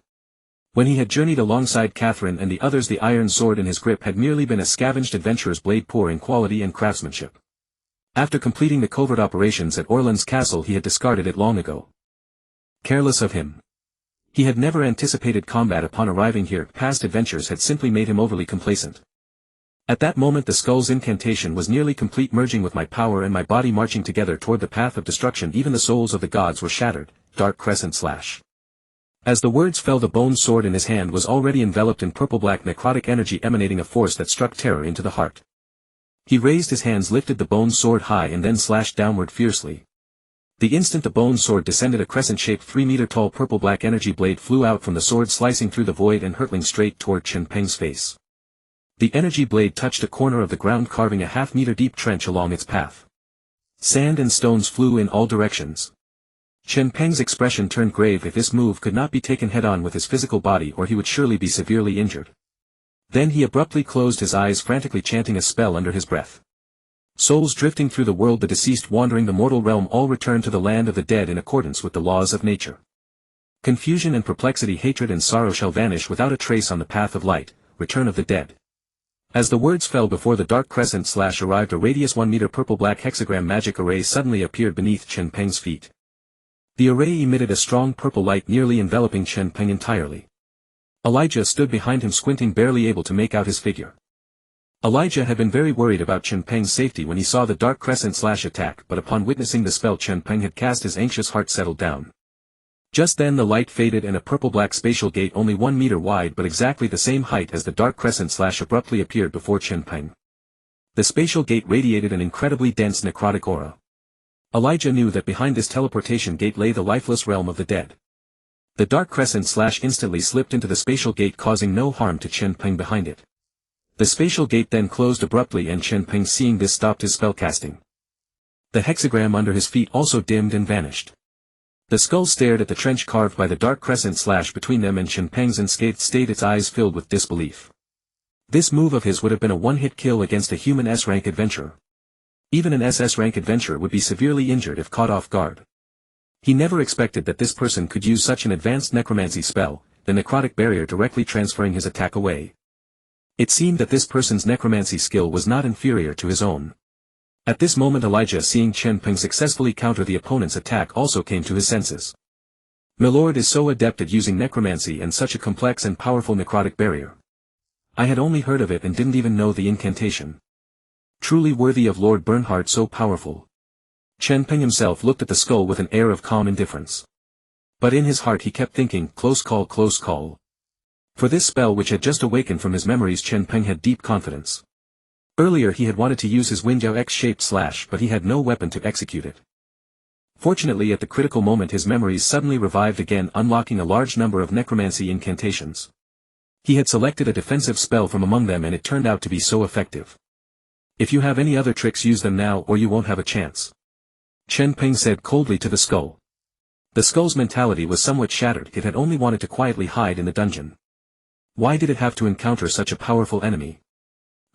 When he had journeyed alongside Catherine and the others, the iron sword in his grip had merely been a scavenged adventurer's blade, poor in quality and craftsmanship. After completing the covert operations at Orland's castle, he had discarded it long ago. Careless of him. He had never anticipated combat upon arriving here. Past adventures had simply made him overly complacent. At that moment the skull's incantation was nearly complete, merging with my power and my body marching together toward the path of destruction. Even the souls of the gods were shattered. Dark crescent slash. As the words fell, the bone sword in his hand was already enveloped in purple-black necrotic energy, emanating a force that struck terror into the heart. He raised his hands, lifted the bone sword high, and then slashed downward fiercely. The instant the bone sword descended, a crescent-shaped 3-meter-tall purple-black energy blade flew out from the sword, slicing through the void and hurtling straight toward Chen Peng's face. The energy blade touched a corner of the ground, carving a half-meter-deep trench along its path. Sand and stones flew in all directions. Chen Peng's expression turned grave. If this move could not be taken head-on with his physical body, or he would surely be severely injured. Then he abruptly closed his eyes, frantically chanting a spell under his breath. Souls drifting through the world, the deceased wandering the mortal realm, all returned to the land of the dead in accordance with the laws of nature. Confusion and perplexity, hatred and sorrow shall vanish without a trace on the path of light, return of the dead. As the words fell, before the dark crescent slash arrived, a radius 1-meter purple-black hexagram magic array suddenly appeared beneath Chen Peng's feet. The array emitted a strong purple light, nearly enveloping Chen Peng entirely. Elijah stood behind him, squinting, barely able to make out his figure. Elijah had been very worried about Chen Peng's safety when he saw the dark crescent slash attack, but upon witnessing the spell Chen Peng had cast, his anxious heart settled down. Just then the light faded and a purple-black spatial gate, only 1 meter wide but exactly the same height as the dark crescent slash, abruptly appeared before Chen Peng. The spatial gate radiated an incredibly dense necrotic aura. Elijah knew that behind this teleportation gate lay the lifeless realm of the dead. The dark crescent slash instantly slipped into the spatial gate, causing no harm to Chen Peng behind it. The spatial gate then closed abruptly, and Chen Peng, seeing this, stopped his spellcasting. The hexagram under his feet also dimmed and vanished. The skull stared at the trench carved by the dark crescent slash between them, and Chen Peng's unscathed state, its eyes filled with disbelief. This move of his would have been a one-hit kill against a human S-rank adventurer. Even an SS-rank adventurer would be severely injured if caught off guard. He never expected that this person could use such an advanced necromancy spell, the necrotic barrier directly transferring his attack away. It seemed that this person's necromancy skill was not inferior to his own. At this moment Elijah, seeing Chen Peng successfully counter the opponent's attack, also came to his senses. Milord is so adept at using necromancy and such a complex and powerful necrotic barrier. I had only heard of it and didn't even know the incantation. Truly worthy of Lord Bernhard, so powerful. Chen Peng himself looked at the skull with an air of calm indifference. But in his heart he kept thinking, close call, close call. For this spell, which had just awakened from his memories, Chen Peng had deep confidence. Earlier he had wanted to use his Winjiao X-shaped slash, but he had no weapon to execute it. Fortunately, at the critical moment his memories suddenly revived again, unlocking a large number of necromancy incantations. He had selected a defensive spell from among them, and it turned out to be so effective. If you have any other tricks, use them now or you won't have a chance. Chen Peng said coldly to the skull. The skull's mentality was somewhat shattered. It had only wanted to quietly hide in the dungeon. Why did it have to encounter such a powerful enemy?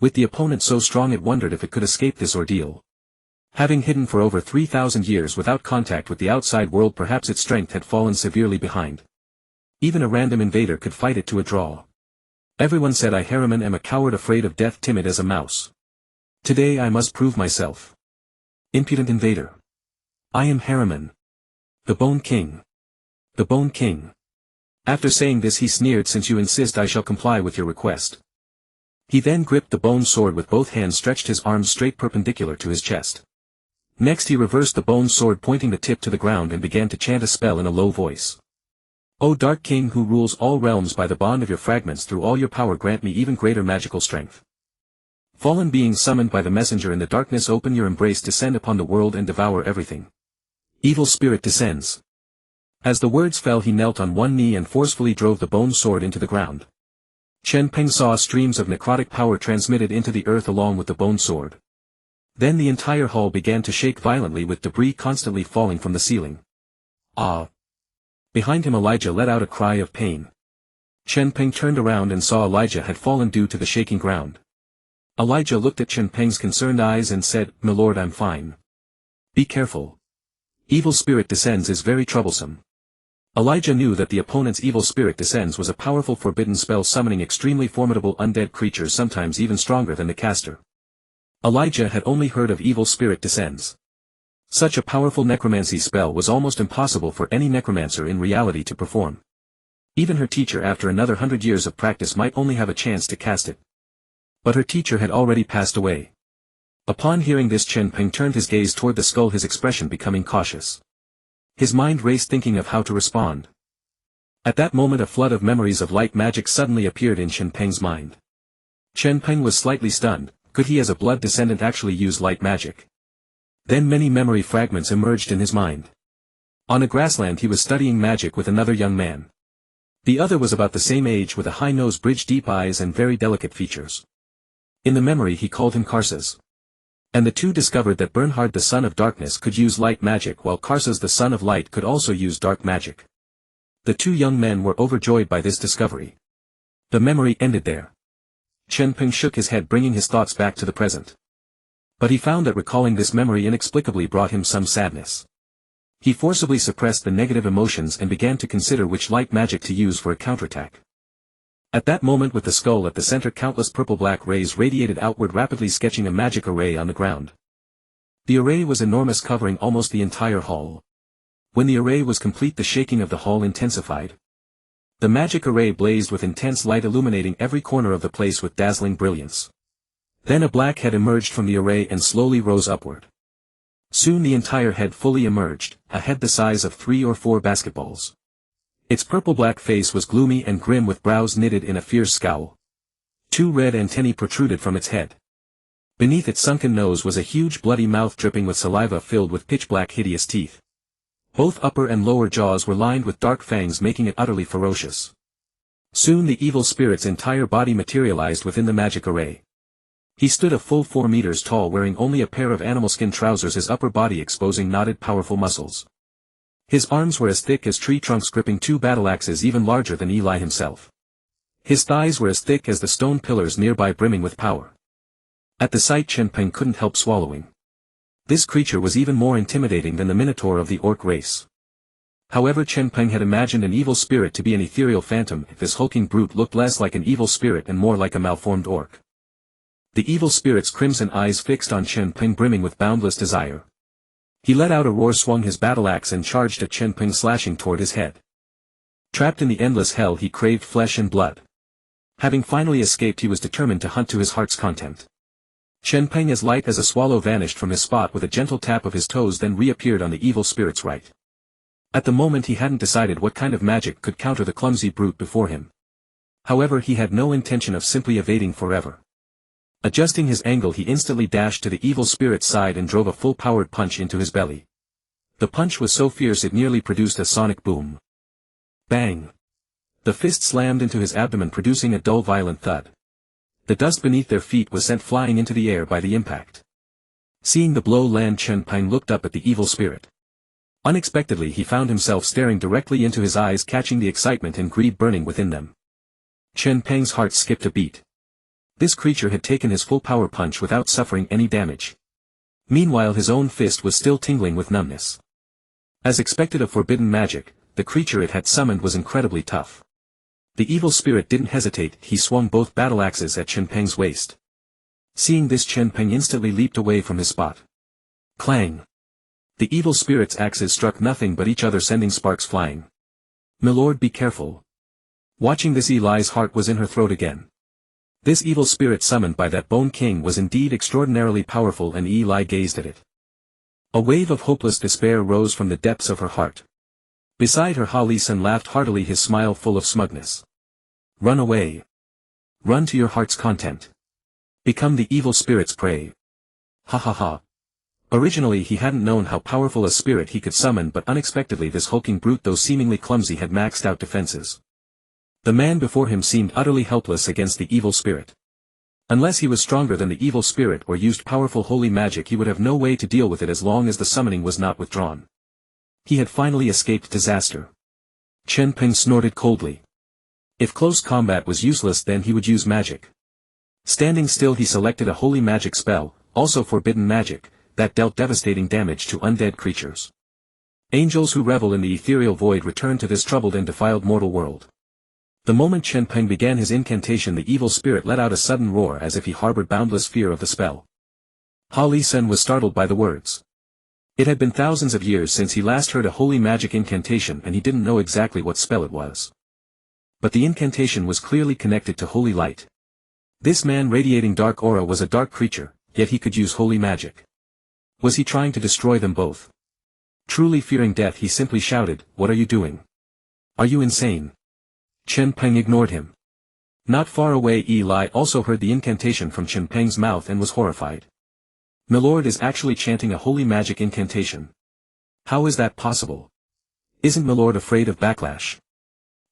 With the opponent so strong, it wondered if it could escape this ordeal. Having hidden for over 3,000 years without contact with the outside world, perhaps its strength had fallen severely behind. Even a random invader could fight it to a draw. Everyone said I, Harriman, am a coward, afraid of death, timid as a mouse. Today I must prove myself. Impudent invader. I am Harriman. The Bone King. The Bone King. After saying this he sneered, since you insist, I shall comply with your request. He then gripped the bone sword with both hands, stretched his arms straight perpendicular to his chest. Next he reversed the bone sword, pointing the tip to the ground, and began to chant a spell in a low voice. O Dark King, who rules all realms by the bond of your fragments, through all your power grant me even greater magical strength. Fallen beings summoned by the messenger in the darkness, open your embrace, descend upon the world and devour everything. Evil spirit descends. As the words fell he knelt on one knee and forcefully drove the bone sword into the ground. Chen Peng saw streams of necrotic power transmitted into the earth along with the bone sword. Then the entire hall began to shake violently with debris constantly falling from the ceiling. Ah! Behind him Elijah let out a cry of pain. Chen Peng turned around and saw Elijah had fallen due to the shaking ground. Elijah looked at Chen Peng's concerned eyes and said, "My lord, I'm fine. Be careful. Evil spirit descends is very troublesome." Elijah knew that the opponent's evil spirit descends was a powerful forbidden spell summoning extremely formidable undead creatures, sometimes even stronger than the caster. Elijah had only heard of evil spirit descends. Such a powerful necromancy spell was almost impossible for any necromancer in reality to perform. Even her teacher after another 100 years of practice might only have a chance to cast it. But her teacher had already passed away. Upon hearing this, Chen Peng turned his gaze toward the skull, his expression becoming cautious. His mind raced thinking of how to respond. At that moment a flood of memories of light magic suddenly appeared in Chen Peng's mind. Chen Peng was slightly stunned. Could he as a blood descendant actually use light magic? Then many memory fragments emerged in his mind. On a grassland he was studying magic with another young man. The other was about the same age with a high nose bridge, deep eyes and very delicate features. In the memory he called him Karsus. And the two discovered that Bernhard the son of darkness could use light magic while Karsus the son of light could also use dark magic. The two young men were overjoyed by this discovery. The memory ended there. Chen Peng shook his head, bringing his thoughts back to the present. But he found that recalling this memory inexplicably brought him some sadness. He forcibly suppressed the negative emotions and began to consider which light magic to use for a counterattack. At that moment, with the skull at the center, countless purple-black rays radiated outward, rapidly sketching a magic array on the ground. The array was enormous, covering almost the entire hall. When the array was complete, the shaking of the hall intensified. The magic array blazed with intense light, illuminating every corner of the place with dazzling brilliance. Then a black head emerged from the array and slowly rose upward. Soon the entire head fully emerged, a head the size of 3 or 4 basketballs. Its purple-black face was gloomy and grim, with brows knitted in a fierce scowl. 2 red antennae protruded from its head. Beneath its sunken nose was a huge bloody mouth dripping with saliva filled with pitch-black hideous teeth. Both upper and lower jaws were lined with dark fangs, making it utterly ferocious. Soon the evil spirit's entire body materialized within the magic array. He stood a full 4 meters tall, wearing only a pair of animal skin trousers, his upper body exposing knotted powerful muscles. His arms were as thick as tree trunks, gripping 2 battle axes even larger than Eli himself. His thighs were as thick as the stone pillars nearby, brimming with power. At the sight, Chen Peng couldn't help swallowing. This creature was even more intimidating than the minotaur of the orc race. However, Chen Peng had imagined an evil spirit to be an ethereal phantom. This hulking brute looked less like an evil spirit and more like a malformed orc. The evil spirit's crimson eyes fixed on Chen Peng, brimming with boundless desire. He let out a roar, swung his battle axe and charged at Chen Peng, slashing toward his head. Trapped in the endless hell, he craved flesh and blood. Having finally escaped, he was determined to hunt to his heart's content. Chen Peng, as light as a swallow, vanished from his spot with a gentle tap of his toes, then reappeared on the evil spirit's right. At the moment he hadn't decided what kind of magic could counter the clumsy brute before him. However, he had no intention of simply evading forever. Adjusting his angle, he instantly dashed to the evil spirit's side and drove a full-powered punch into his belly. The punch was so fierce it nearly produced a sonic boom. Bang! The fist slammed into his abdomen, producing a dull, violent thud. The dust beneath their feet was sent flying into the air by the impact. Seeing the blow land, Chen Peng looked up at the evil spirit. Unexpectedly, he found himself staring directly into his eyes, catching the excitement and greed burning within them. Chen Peng's heart skipped a beat. This creature had taken his full power punch without suffering any damage. Meanwhile, his own fist was still tingling with numbness. As expected of forbidden magic, the creature it had summoned was incredibly tough. The evil spirit didn't hesitate, he swung both battle axes at Chen Peng's waist. Seeing this, Chen Peng instantly leaped away from his spot. Clang! The evil spirit's axes struck nothing but each other, sending sparks flying. "Milord, be careful." Watching this, Eli's heart was in her throat again. This evil spirit summoned by that Bone King was indeed extraordinarily powerful, and Eli gazed at it. A wave of hopeless despair rose from the depths of her heart. Beside her, Ha Li Sun laughed heartily, his smile full of smugness. "Run away. Run to your heart's content. Become the evil spirit's prey." Ha ha ha. Originally he hadn't known how powerful a spirit he could summon, but unexpectedly this hulking brute, though seemingly clumsy, had maxed out defenses. The man before him seemed utterly helpless against the evil spirit. Unless he was stronger than the evil spirit or used powerful holy magic, he would have no way to deal with it as long as the summoning was not withdrawn. He had finally escaped disaster. Chen Peng snorted coldly. If close combat was useless, then he would use magic. Standing still, he selected a holy magic spell, also forbidden magic, that dealt devastating damage to undead creatures. Angels who revel in the ethereal void returned to this troubled and defiled mortal world. The moment Chen Peng began his incantation, the evil spirit let out a sudden roar as if he harbored boundless fear of the spell. Ha Li Sen was startled by the words. It had been thousands of years since he last heard a holy magic incantation, and he didn't know exactly what spell it was. But the incantation was clearly connected to holy light. This man radiating dark aura was a dark creature, yet he could use holy magic. Was he trying to destroy them both? Truly fearing death, he simply shouted, "What are you doing? Are you insane?" Chen Peng ignored him. Not far away, Eli also heard the incantation from Chen Peng's mouth and was horrified. "Milord is actually chanting a holy magic incantation. How is that possible? Isn't Milord afraid of backlash?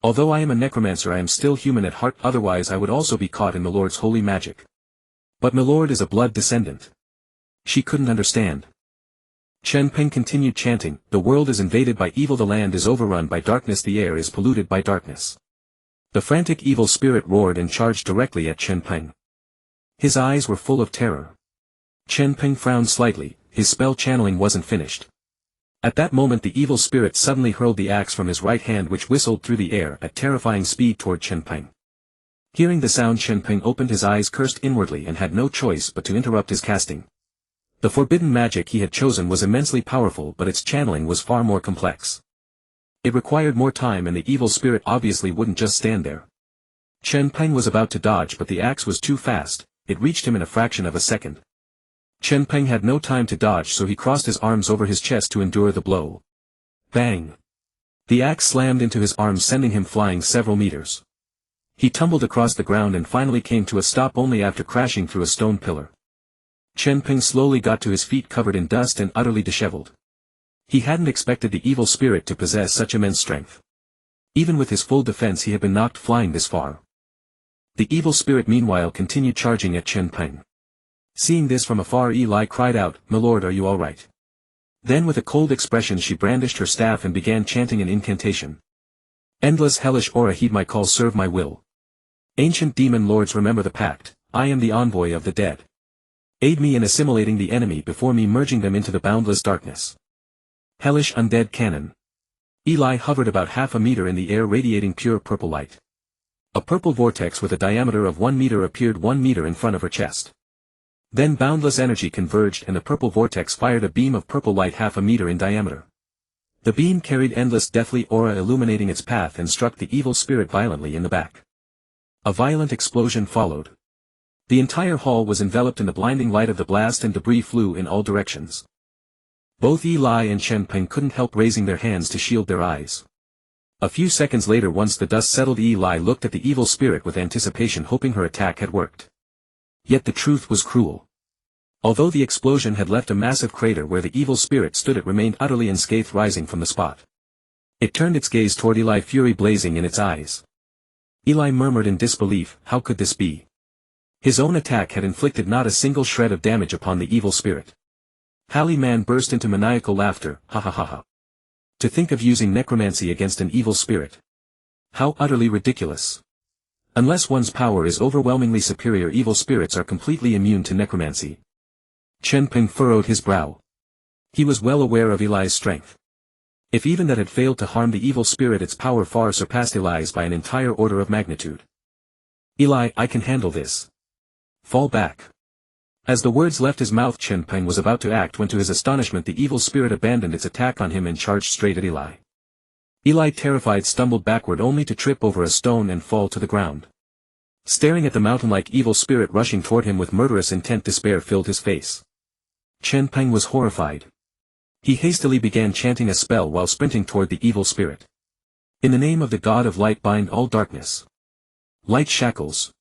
Although I am a necromancer, I am still human at heart, otherwise I would also be caught in Milord's holy magic. But Milord is a blood descendant." She couldn't understand. Chen Peng continued chanting, "The world is invaded by evil, the land is overrun by darkness, the air is polluted by darkness." The frantic evil spirit roared and charged directly at Chen Peng. His eyes were full of terror. Chen Peng frowned slightly, his spell channeling wasn't finished. At that moment the evil spirit suddenly hurled the axe from his right hand, which whistled through the air at terrifying speed toward Chen Peng. Hearing the sound, Chen Peng opened his eyes, cursed inwardly, and had no choice but to interrupt his casting. The forbidden magic he had chosen was immensely powerful, but its channeling was far more complex. It required more time, and the evil spirit obviously wouldn't just stand there. Chen Peng was about to dodge, but the axe was too fast, it reached him in a fraction of a second. Chen Peng had no time to dodge, so he crossed his arms over his chest to endure the blow. Bang! The axe slammed into his arm, sending him flying several meters. He tumbled across the ground and finally came to a stop only after crashing through a stone pillar. Chen Peng slowly got to his feet, covered in dust and utterly disheveled. He hadn't expected the evil spirit to possess such immense strength. Even with his full defense, he had been knocked flying this far. The evil spirit meanwhile continued charging at Chen Peng. Seeing this from afar, Eli cried out, "Milord, are you all right?" Then with a cold expression she brandished her staff and began chanting an incantation. "Endless hellish aura, heed my call, serve my will. Ancient demon lords, remember the pact, I am the envoy of the dead. Aid me in assimilating the enemy before me, merging them into the boundless darkness. Hellish undead cannon." Eli hovered about half a meter in the air, radiating pure purple light. A purple vortex with a diameter of 1 meter appeared 1 meter in front of her chest. Then boundless energy converged, and the purple vortex fired a beam of purple light half a meter in diameter. The beam carried endless deathly aura, illuminating its path, and struck the evil spirit violently in the back. A violent explosion followed. The entire hall was enveloped in the blinding light of the blast, and debris flew in all directions. Both Eli and Chen Peng couldn't help raising their hands to shield their eyes. A few seconds later, once the dust settled, Eli looked at the evil spirit with anticipation, hoping her attack had worked. Yet the truth was cruel. Although the explosion had left a massive crater where the evil spirit stood, it remained utterly unscathed, rising from the spot. It turned its gaze toward Eli, fury blazing in its eyes. Eli murmured in disbelief, how could this be? His own attack had inflicted not a single shred of damage upon the evil spirit. Hallie Man burst into maniacal laughter, ha ha ha ha. To think of using necromancy against an evil spirit. How utterly ridiculous. Unless one's power is overwhelmingly superior, evil spirits are completely immune to necromancy. Chen Peng furrowed his brow. He was well aware of Eli's strength. If even that had failed to harm the evil spirit, its power far surpassed Eli's by an entire order of magnitude. "Eli, I can handle this. Fall back." As the words left his mouth, Chen Peng was about to act when, to his astonishment, the evil spirit abandoned its attack on him and charged straight at Eli. Eli, terrified, stumbled backward only to trip over a stone and fall to the ground. Staring at the mountain-like evil spirit rushing toward him with murderous intent, despair filled his face. Chen Peng was horrified. He hastily began chanting a spell while sprinting toward the evil spirit. "In the name of the god of light, bind all darkness. Light shackles."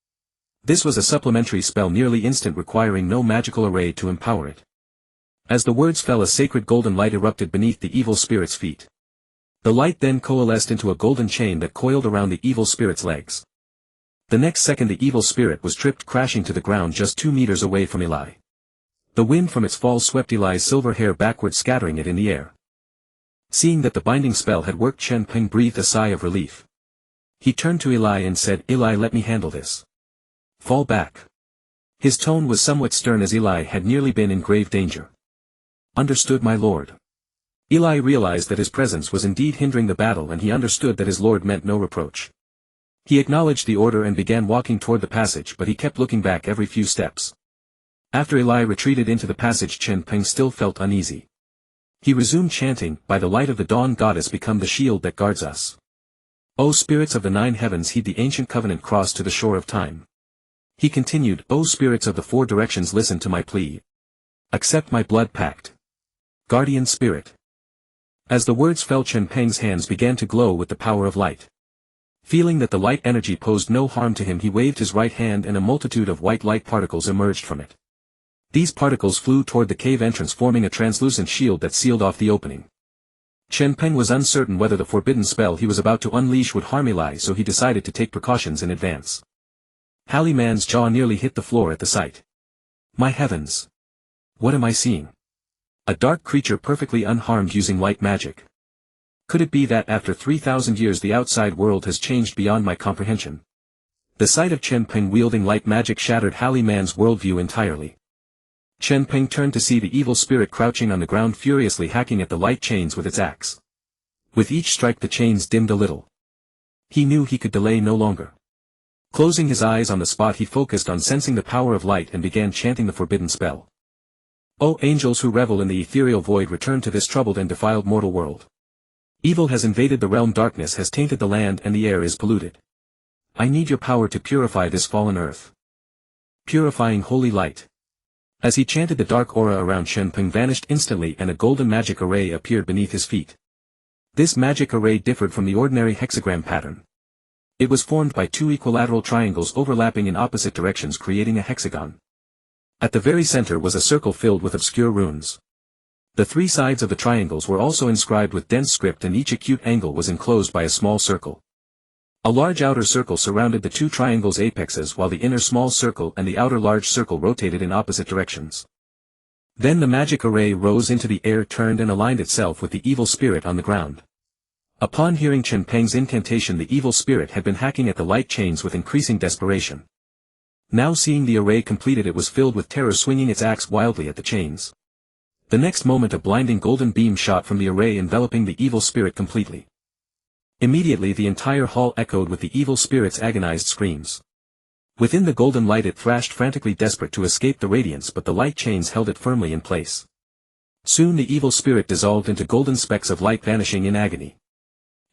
This was a supplementary spell nearly instant, requiring no magical array to empower it. As the words fell, a sacred golden light erupted beneath the evil spirit's feet. The light then coalesced into a golden chain that coiled around the evil spirit's legs. The next second the evil spirit was tripped crashing to the ground just 2 meters away from Eli. The wind from its fall swept Eli's silver hair backward, scattering it in the air. Seeing that the binding spell had worked, Chen Peng breathed a sigh of relief. He turned to Eli and said, "Eli, let me handle this. Fall back." His tone was somewhat stern as Eli had nearly been in grave danger. "Understood, my lord." Eli realized that his presence was indeed hindering the battle, and he understood that his lord meant no reproach. He acknowledged the order and began walking toward the passage, but he kept looking back every few steps. After Eli retreated into the passage, Chen Peng still felt uneasy. He resumed chanting, "By the light of the dawn goddess become the shield that guards us. O spirits of the 9 heavens, heed the ancient covenant cross to the shore of time." He continued, "O spirits of the 4 directions, listen to my plea. Accept my blood pact. Guardian spirit." As the words fell, Chen Peng's hands began to glow with the power of light. Feeling that the light energy posed no harm to him, he waved his right hand and a multitude of white light particles emerged from it. These particles flew toward the cave entrance, forming a translucent shield that sealed off the opening. Chen Peng was uncertain whether the forbidden spell he was about to unleash would harm Eli, so he decided to take precautions in advance. Hallie Man's jaw nearly hit the floor at the sight. "My heavens! What am I seeing? A dark creature perfectly unharmed using light magic. Could it be that after 3,000 years the outside world has changed beyond my comprehension?" The sight of Chen Peng wielding light magic shattered Hallie Man's worldview entirely. Chen Peng turned to see the evil spirit crouching on the ground, furiously hacking at the light chains with its axe. With each strike the chains dimmed a little. He knew he could delay no longer. Closing his eyes on the spot, he focused on sensing the power of light and began chanting the forbidden spell. "O angels who revel in the ethereal void, return to this troubled and defiled mortal world. Evil has invaded the realm, darkness has tainted the land, and the air is polluted. I need your power to purify this fallen earth. Purifying holy light." As he chanted, the dark aura around Chen Peng vanished instantly and a golden magic array appeared beneath his feet. This magic array differed from the ordinary hexagram pattern. It was formed by 2 equilateral triangles overlapping in opposite directions, creating a hexagon. At the very center was a circle filled with obscure runes. The 3 sides of the triangles were also inscribed with dense script, and each acute angle was enclosed by a small circle. A large outer circle surrounded the 2 triangles' apexes, while the inner small circle and the outer large circle rotated in opposite directions. Then the magic array rose into the air, turned and aligned itself with the evil spirit on the ground. Upon hearing Chen Peng's incantation, the evil spirit had been hacking at the light chains with increasing desperation. Now seeing the array completed, it was filled with terror, swinging its axe wildly at the chains. The next moment a blinding golden beam shot from the array, enveloping the evil spirit completely. Immediately the entire hall echoed with the evil spirit's agonized screams. Within the golden light it thrashed frantically, desperate to escape the radiance, but the light chains held it firmly in place. Soon the evil spirit dissolved into golden specks of light, vanishing in agony.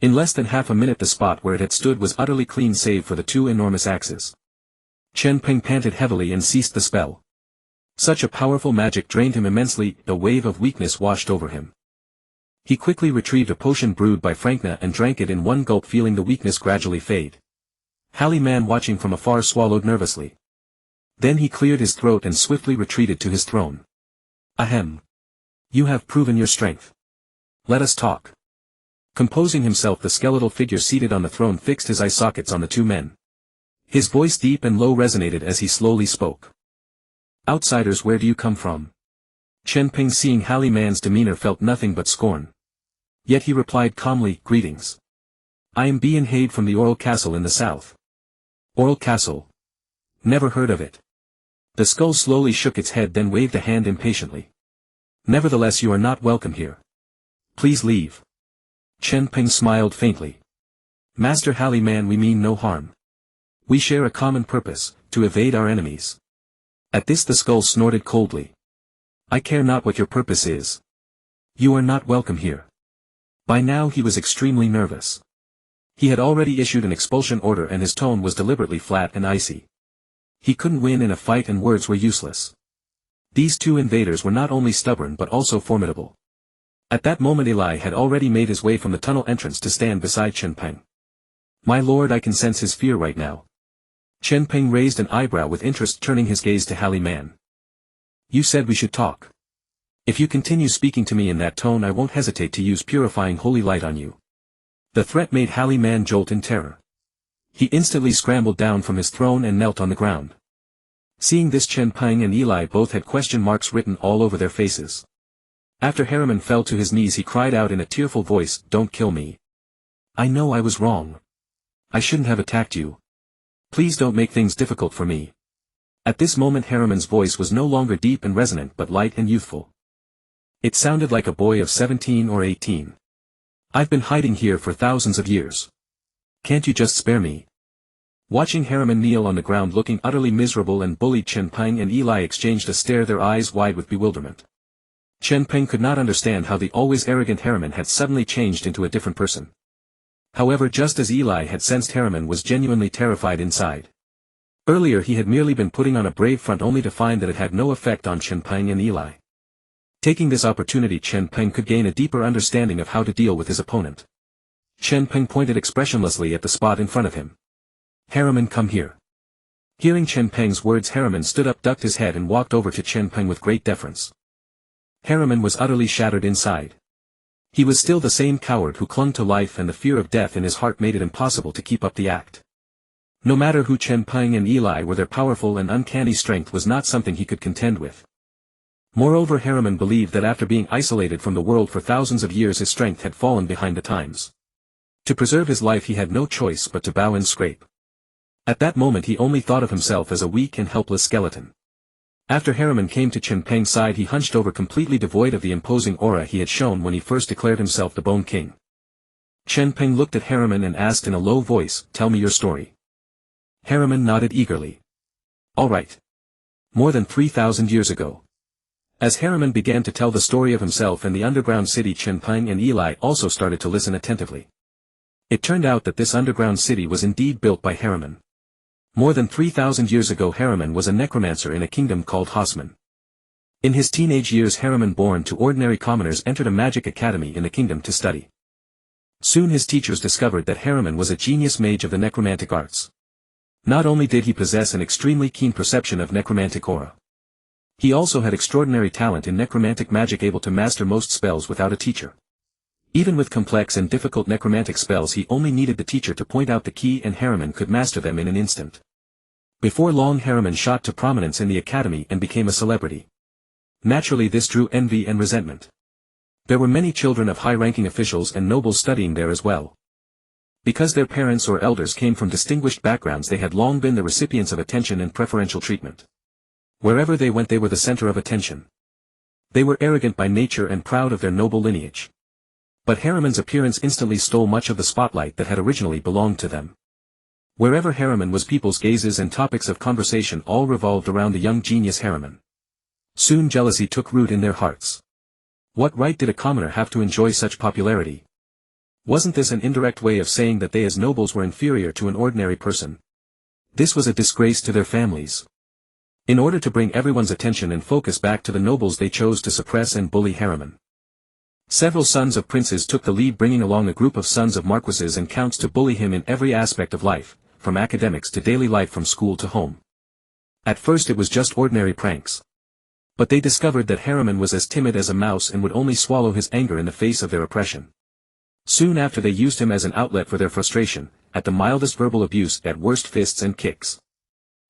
In less than half a minute the spot where it had stood was utterly clean, save for the 2 enormous axes. Chen Peng panted heavily and ceased the spell. Such a powerful magic drained him immensely. A wave of weakness washed over him. He quickly retrieved a potion brewed by Frankna and drank it in one gulp, feeling the weakness gradually fade. Hallie Man, watching from afar, swallowed nervously. Then he cleared his throat and swiftly retreated to his throne. "Ahem. You have proven your strength. Let us talk." Composing himself, the skeletal figure seated on the throne fixed his eye sockets on the 2 men. His voice, deep and low, resonated as he slowly spoke. "Outsiders, where do you come from?" Chen Peng, seeing Hallie Man's demeanor, felt nothing but scorn. Yet he replied calmly, "Greetings. I am Bien Haid from the Orr Castle in the south." "Orr Castle? Never heard of it." The skull slowly shook its head, then waved a hand impatiently. "Nevertheless, you are not welcome here. Please leave." Chen Peng smiled faintly. "Master Hallie Man, we mean no harm. We share a common purpose, to evade our enemies." At this the skull snorted coldly. "I care not what your purpose is. You are not welcome here." By now he was extremely nervous. He had already issued an expulsion order, and his tone was deliberately flat and icy. He couldn't win in a fight, and words were useless. These 2 invaders were not only stubborn but also formidable. At that moment Eli had already made his way from the tunnel entrance to stand beside Chen Peng. "My lord, I can sense his fear right now." Chen Peng raised an eyebrow with interest, turning his gaze to Hallie Man. "You said we should talk. If you continue speaking to me in that tone, I won't hesitate to use purifying holy light on you." The threat made Halley Man jolt in terror. He instantly scrambled down from his throne and knelt on the ground. Seeing this, Chen Peng and Eli both had question marks written all over their faces. After Harriman fell to his knees, he cried out in a tearful voice, "Don't kill me. I know I was wrong. I shouldn't have attacked you. Please don't make things difficult for me." At this moment Harriman's voice was no longer deep and resonant but light and youthful. It sounded like a boy of 17 or 18. "I've been hiding here for thousands of years. Can't you just spare me?" Watching Harriman kneel on the ground looking utterly miserable and bullied, Chen Peng and Eli exchanged a stare, their eyes wide with bewilderment. Chen Peng could not understand how the always arrogant Harriman had suddenly changed into a different person. However, just as Eli had sensed, Harriman was genuinely terrified inside. Earlier he had merely been putting on a brave front only to find that it had no effect on Chen Peng and Eli. Taking this opportunity, Chen Peng could gain a deeper understanding of how to deal with his opponent. Chen Peng pointed expressionlessly at the spot in front of him. "Harriman, come here." Hearing Chen Peng's words, Harriman stood up, ducked his head and walked over to Chen Peng with great deference. Harriman was utterly shattered inside. He was still the same coward who clung to life, and the fear of death in his heart made it impossible to keep up the act. No matter who Chen Peng and Eli were, their powerful and uncanny strength was not something he could contend with. Moreover, Harriman believed that after being isolated from the world for thousands of years, his strength had fallen behind the times. To preserve his life he had no choice but to bow and scrape. At that moment he only thought of himself as a weak and helpless skeleton. After Harriman came to Chen Peng's side, he hunched over, completely devoid of the imposing aura he had shown when he first declared himself the Bone King. Chen Peng looked at Harriman and asked in a low voice, "Tell me your story." Harriman nodded eagerly. "All right. More than 3,000 years ago." As Harriman began to tell the story of himself and the underground city, Chen Peng and Eli also started to listen attentively. It turned out that this underground city was indeed built by Harriman. More than 3,000 years ago, Harriman was a necromancer in a kingdom called Hosman. In his teenage years, Harriman, born to ordinary commoners, entered a magic academy in the kingdom to study. Soon his teachers discovered that Harriman was a genius mage of the necromantic arts. Not only did he possess an extremely keen perception of necromantic aura, he also had extraordinary talent in necromantic magic, able to master most spells without a teacher. Even with complex and difficult necromantic spells, he only needed the teacher to point out the key, and Harriman could master them in an instant. Before long, Harriman shot to prominence in the academy and became a celebrity. Naturally, this drew envy and resentment. There were many children of high-ranking officials and nobles studying there as well. Because their parents or elders came from distinguished backgrounds, they had long been the recipients of attention and preferential treatment. Wherever they went, they were the center of attention. They were arrogant by nature and proud of their noble lineage. But Harriman's appearance instantly stole much of the spotlight that had originally belonged to them. Wherever Harriman was, people's gazes and topics of conversation all revolved around the young genius Harriman. Soon jealousy took root in their hearts. What right did a commoner have to enjoy such popularity? Wasn't this an indirect way of saying that they as nobles were inferior to an ordinary person? This was a disgrace to their families. In order to bring everyone's attention and focus back to the nobles, they chose to suppress and bully Harriman. Several sons of princes took the lead, bringing along a group of sons of marquises and counts to bully him in every aspect of life, from academics to daily life, from school to home. At first it was just ordinary pranks. But they discovered that Harriman was as timid as a mouse and would only swallow his anger in the face of their oppression. Soon after, they used him as an outlet for their frustration, at the mildest verbal abuse, at worst fists and kicks.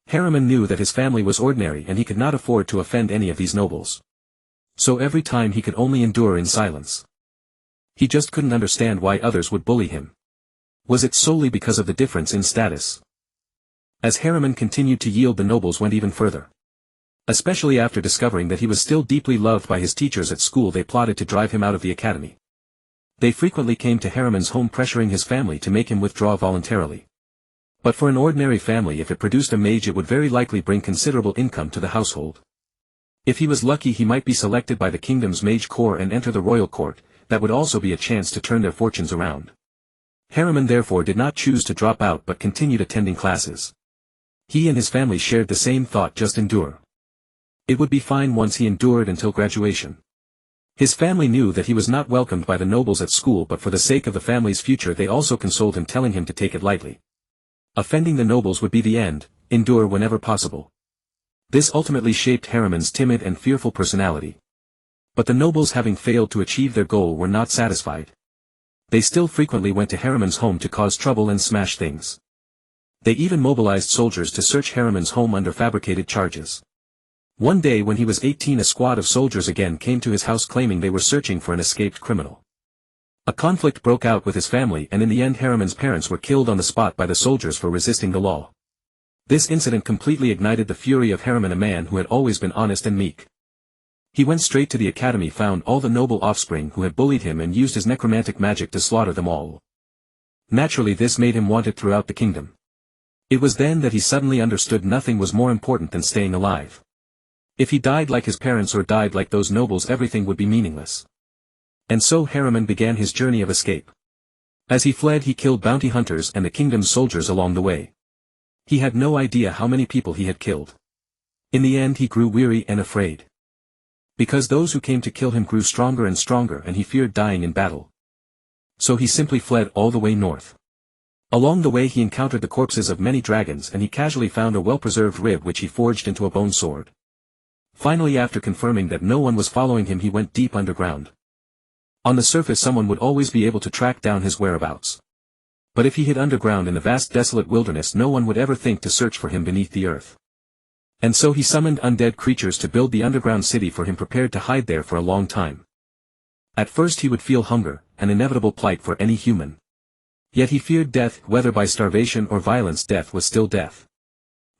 Harriman knew that his family was ordinary and he could not afford to offend any of these nobles. So every time he could only endure in silence. He just couldn't understand why others would bully him. Was it solely because of the difference in status? As Harriman continued to yield, the nobles went even further. Especially after discovering that he was still deeply loved by his teachers at school, they plotted to drive him out of the academy. They frequently came to Harriman's home, pressuring his family to make him withdraw voluntarily. But for an ordinary family, if it produced a mage, it would very likely bring considerable income to the household. If he was lucky, he might be selected by the kingdom's mage corps and enter the royal court. That would also be a chance to turn their fortunes around. Harriman therefore did not choose to drop out but continued attending classes. He and his family shared the same thought: just endure. It would be fine once he endured until graduation. His family knew that he was not welcomed by the nobles at school, but for the sake of the family's future they also consoled him, telling him to take it lightly. Offending the nobles would be the end, endure whenever possible. This ultimately shaped Harriman's timid and fearful personality. But the nobles, having failed to achieve their goal, were not satisfied. They still frequently went to Harriman's home to cause trouble and smash things. They even mobilized soldiers to search Harriman's home under fabricated charges. One day when he was 18, a squad of soldiers again came to his house claiming they were searching for an escaped criminal. A conflict broke out with his family, and in the end Harriman's parents were killed on the spot by the soldiers for resisting the law. This incident completely ignited the fury of Harriman, a man who had always been honest and meek. He went straight to the academy, found all the noble offspring who had bullied him, and used his necromantic magic to slaughter them all. Naturally, this made him wanted throughout the kingdom. It was then that he suddenly understood nothing was more important than staying alive. If he died like his parents or died like those nobles, everything would be meaningless. And so Harriman began his journey of escape. As he fled, he killed bounty hunters and the kingdom's soldiers along the way. He had no idea how many people he had killed. In the end he grew weary and afraid. Because those who came to kill him grew stronger and stronger, and he feared dying in battle. So he simply fled all the way north. Along the way he encountered the corpses of many dragons, and he casually found a well-preserved rib which he forged into a bone sword. Finally, after confirming that no one was following him, he went deep underground. On the surface someone would always be able to track down his whereabouts. But if he hid underground in the vast desolate wilderness, no one would ever think to search for him beneath the earth. And so he summoned undead creatures to build the underground city for him, prepared to hide there for a long time. At first he would feel hunger, an inevitable plight for any human. Yet he feared death, whether by starvation or violence. Death was still death.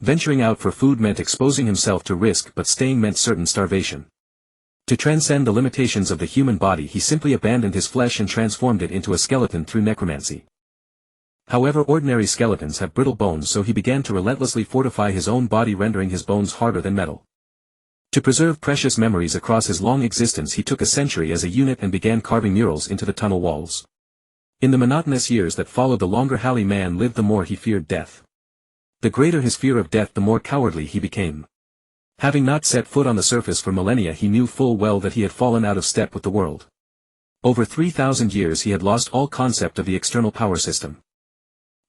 Venturing out for food meant exposing himself to risk, but staying meant certain starvation. To transcend the limitations of the human body, he simply abandoned his flesh and transformed it into a skeleton through necromancy. However, ordinary skeletons have brittle bones, so he began to relentlessly fortify his own body, rendering his bones harder than metal. To preserve precious memories across his long existence, he took a century as a unit and began carving murals into the tunnel walls. In the monotonous years that followed, the longer Halley Man lived, the more he feared death. The greater his fear of death, the more cowardly he became. Having not set foot on the surface for millennia, he knew full well that he had fallen out of step with the world. Over 3,000 years he had lost all concept of the external power system.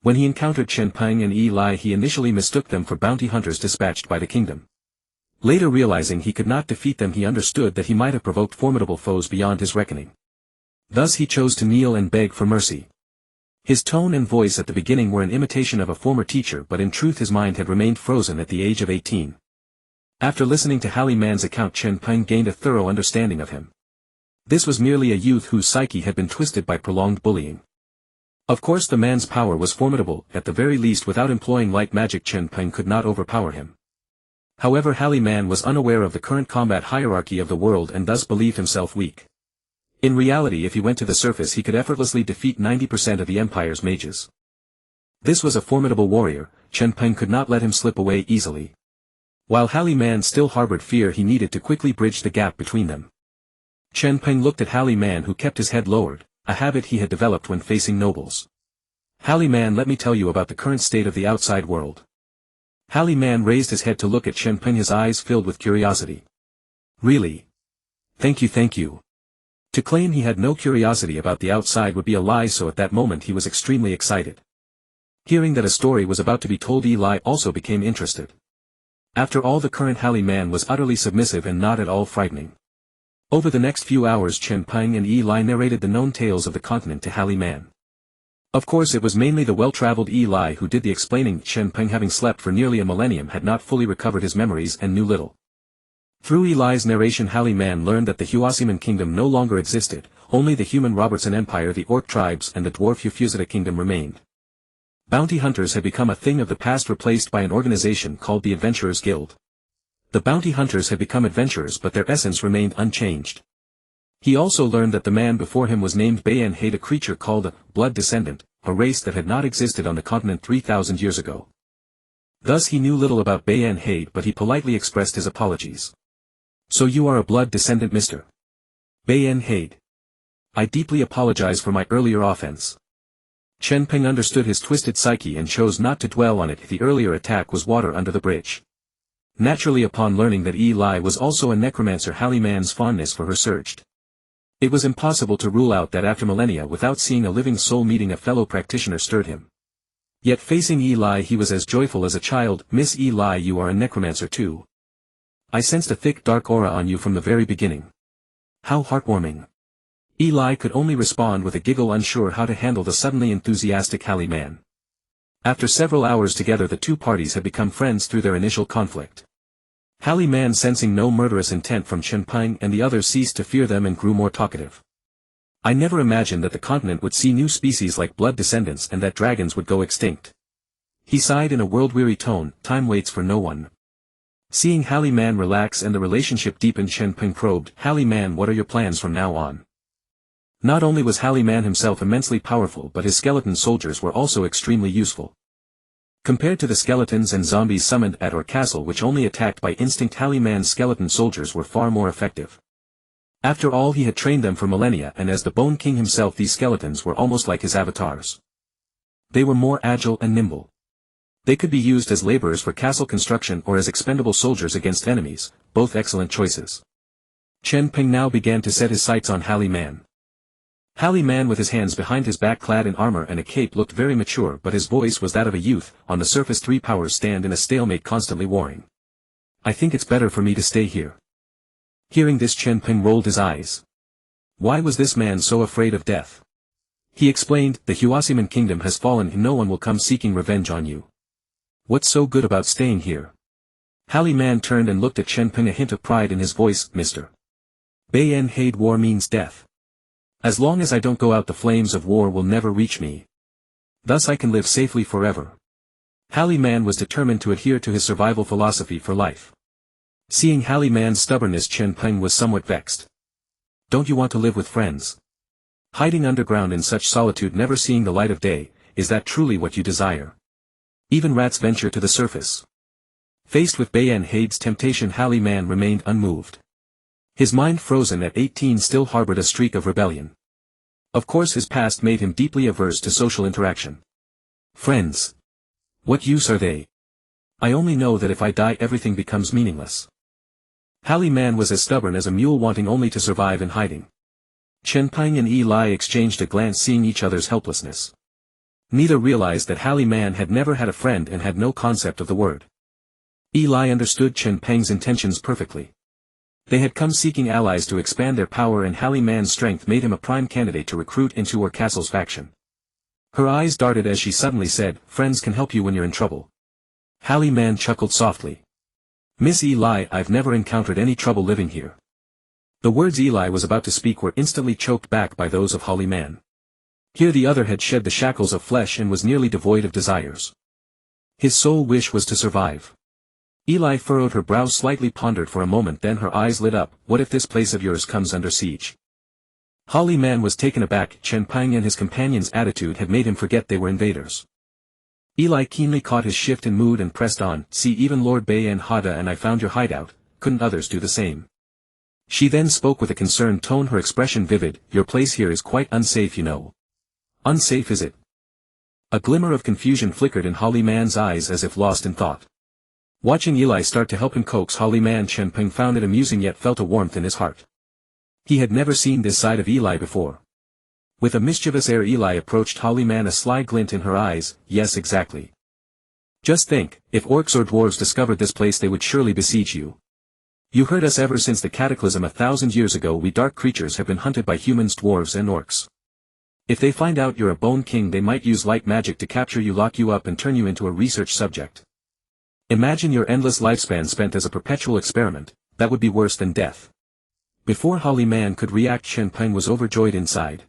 When he encountered Chen Peng and Eli, he initially mistook them for bounty hunters dispatched by the kingdom. Later, realizing he could not defeat them, he understood that he might have provoked formidable foes beyond his reckoning. Thus he chose to kneel and beg for mercy. His tone and voice at the beginning were an imitation of a former teacher, but in truth his mind had remained frozen at the age of 18. After listening to Halley Man's account, Chen Peng gained a thorough understanding of him. This was merely a youth whose psyche had been twisted by prolonged bullying. Of course the man's power was formidable. At the very least, without employing light magic, Chen Peng could not overpower him. However, Halley Man was unaware of the current combat hierarchy of the world and thus believed himself weak. In reality, if he went to the surface, he could effortlessly defeat 90% of the Empire's mages. This was a formidable warrior. Chen Peng could not let him slip away easily. While Halley Man still harbored fear, he needed to quickly bridge the gap between them. Chen Peng looked at Halley Man, who kept his head lowered, a habit he had developed when facing nobles. Halley Man, let me tell you about the current state of the outside world. Halley Man raised his head to look at Chen Peng, his eyes filled with curiosity. Really? Thank you. To claim he had no curiosity about the outside would be a lie, so at that moment he was extremely excited. Hearing that a story was about to be told, Eli also became interested. After all, the current Halley Man was utterly submissive and not at all frightening. Over the next few hours, Chen Peng and Eli narrated the known tales of the continent to Halley Man. Of course, it was mainly the well-traveled Eli who did the explaining. Chen Peng, having slept for nearly a millennium, had not fully recovered his memories and knew little. Through Eli's narration, Halley Man learned that the Huasiman kingdom no longer existed. Only the human Robertson Empire, the Orc tribes, and the dwarf Hufusita kingdom remained. Bounty hunters had become a thing of the past, replaced by an organization called the Adventurers Guild. The bounty hunters had become adventurers, but their essence remained unchanged. He also learned that the man before him was named Bayan Haid, a creature called a blood descendant, a race that had not existed on the continent 3,000 years ago. Thus he knew little about Bayan Haid, but he politely expressed his apologies. So you are a blood descendant, Mr. Bayan Haid. I deeply apologize for my earlier offense. Chen Peng understood his twisted psyche and chose not to dwell on it. The earlier attack was water under the bridge. Naturally, upon learning that Eli was also a necromancer, Halley Man's fondness for her surged. It was impossible to rule out that after millennia without seeing a living soul, meeting a fellow practitioner stirred him. Yet facing Eli he was as joyful as a child. Miss Eli, you are a necromancer too. I sensed a thick dark aura on you from the very beginning. How heartwarming. Eli could only respond with a giggle, unsure how to handle the suddenly enthusiastic Hallie man. After several hours together, the two parties had become friends through their initial conflict. Hallie man, sensing no murderous intent from Chen Peng and the others, ceased to fear them and grew more talkative. I never imagined that the continent would see new species like blood descendants and that dragons would go extinct. He sighed in a world-weary tone. Time waits for no one. Seeing Hallie man relax and the relationship deepen, Chen Peng probed, Hallie man, what are your plans from now on? Not only was Hallie man himself immensely powerful, but his skeleton soldiers were also extremely useful. Compared to the skeletons and zombies summoned at Orr Castle, which only attacked by instinct, Hallie man's skeleton soldiers were far more effective. After all, he had trained them for millennia, and as the Bone King himself, these skeletons were almost like his avatars. They were more agile and nimble. They could be used as laborers for castle construction or as expendable soldiers against enemies, both excellent choices. Chen Peng now began to set his sights on Hallie man. Hallie man, with his hands behind his back clad in armor and a cape, looked very mature, but his voice was that of a youth. On the surface, three powers stand in a stalemate, constantly warring. I think it's better for me to stay here. Hearing this, Chen Peng rolled his eyes. Why was this man so afraid of death? He explained, the Huasiman kingdom has fallen and no one will come seeking revenge on you. What's so good about staying here? Hallie man turned and looked at Chen Peng, a hint of pride in his voice. Mr. Bayan Hade, war means death. As long as I don't go out, the flames of war will never reach me. Thus I can live safely forever. Hallie man was determined to adhere to his survival philosophy for life. Seeing Hallie man's stubbornness, Chen Peng was somewhat vexed. Don't you want to live with friends? Hiding underground in such solitude, never seeing the light of day, is that truly what you desire? Even rats venture to the surface. Faced with Bayan Hade's temptation, Hallie man remained unmoved. His mind, frozen at 18, still harbored a streak of rebellion. Of course, his past made him deeply averse to social interaction. Friends. What use are they? I only know that if I die, everything becomes meaningless. Hallie man was as stubborn as a mule, wanting only to survive in hiding. Chen Peng and Eli exchanged a glance, seeing each other's helplessness. Neither realized that Hallie man had never had a friend and had no concept of the word. Eli understood Chen Peng's intentions perfectly. They had come seeking allies to expand their power, and Hallie man's strength made him a prime candidate to recruit into Orr Castle's faction. Her eyes darted as she suddenly said, friends can help you when you're in trouble. Hallie man chuckled softly. Miss Eli, I've never encountered any trouble living here. The words Eli was about to speak were instantly choked back by those of Hallie man. Here the other had shed the shackles of flesh and was nearly devoid of desires. His sole wish was to survive. Eli furrowed her brows slightly, pondered for a moment, then her eyes lit up. What if this place of yours comes under siege? Hallie man was taken aback. Chen Peng and his companion's attitude had made him forget they were invaders. Eli keenly caught his shift in mood and pressed on, see, even Lord Bayan Hade and I found your hideout, couldn't others do the same? She then spoke with a concerned tone, her expression vivid, your place here is quite unsafe, you know. Unsafe, is it? A glimmer of confusion flickered in Hallie man's eyes as if lost in thought. Watching Eli start to help him coax Hallie man, Chen Peng found it amusing yet felt a warmth in his heart. He had never seen this side of Eli before. With a mischievous air, Eli approached Hallie man, a sly glint in her eyes. Yes, exactly. Just think, if orcs or dwarves discovered this place, they would surely besiege you. You heard us. Ever since the cataclysm 1,000 years ago, we dark creatures have been hunted by humans, dwarves and orcs. If they find out you're a Bone King, they might use light magic to capture you, lock you up and turn you into a research subject. Imagine your endless lifespan spent as a perpetual experiment. That would be worse than death. Before Hallie man could react, Chen Peng was overjoyed inside.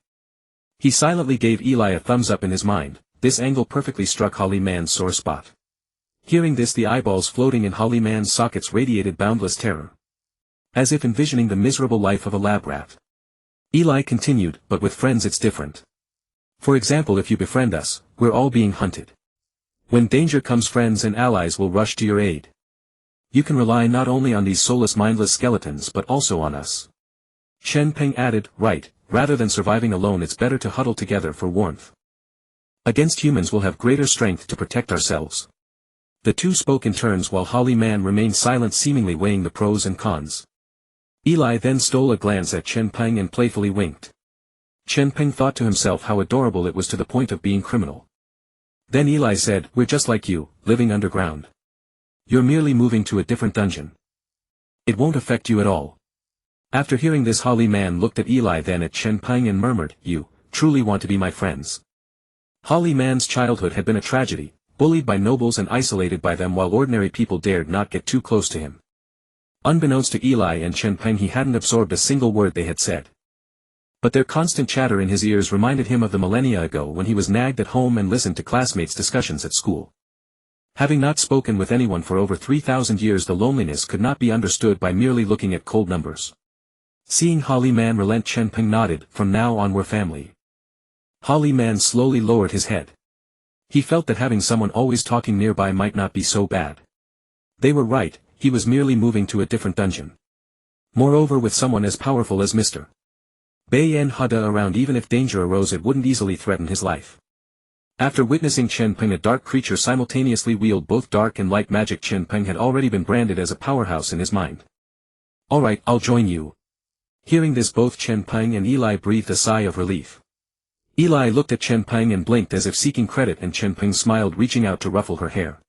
He silently gave Eli a thumbs up in his mind. This angle perfectly struck Hallie man's sore spot. Hearing this, the eyeballs floating in Hallie man's sockets radiated boundless terror. As if envisioning the miserable life of a lab rat. Eli continued, but with friends it's different. For example, if you befriend us, we're all being hunted. When danger comes, friends and allies will rush to your aid. You can rely not only on these soulless, mindless skeletons but also on us. Chen Peng added, right, rather than surviving alone, it's better to huddle together for warmth. Against humans we'll have greater strength to protect ourselves. The two spoke in turns while Hallie man remained silent, seemingly weighing the pros and cons. Eli then stole a glance at Chen Peng and playfully winked. Chen Peng thought to himself how adorable it was, to the point of being criminal. Then Eli said, we're just like you, living underground. You're merely moving to a different dungeon. It won't affect you at all. After hearing this, Holly Man looked at Eli, then at Chen Peng, and murmured, "You truly want to be my friends." Holly Man's childhood had been a tragedy, bullied by nobles and isolated by them while ordinary people dared not get too close to him. Unbeknownst to Eli and Chen Peng, he hadn't absorbed a single word they had said. But their constant chatter in his ears reminded him of the millennia ago when he was nagged at home and listened to classmates' discussions at school. Having not spoken with anyone for over 3,000 years, the loneliness could not be understood by merely looking at cold numbers. Seeing Holly Man relent, Chen Peng nodded. "From now on we're family." Holly Man slowly lowered his head. He felt that having someone always talking nearby might not be so bad. They were right, he was merely moving to a different dungeon. Moreover, with someone as powerful as Mr. Bayan Hada around, even if danger arose, it wouldn't easily threaten his life. After witnessing Chen Peng, a dark creature simultaneously wield both dark and light magic, Chen Peng had already been branded as a powerhouse in his mind. "Alright, I'll join you." Hearing this, both Chen Peng and Eli breathed a sigh of relief. Eli looked at Chen Peng and blinked as if seeking credit, and Chen Peng smiled, reaching out to ruffle her hair.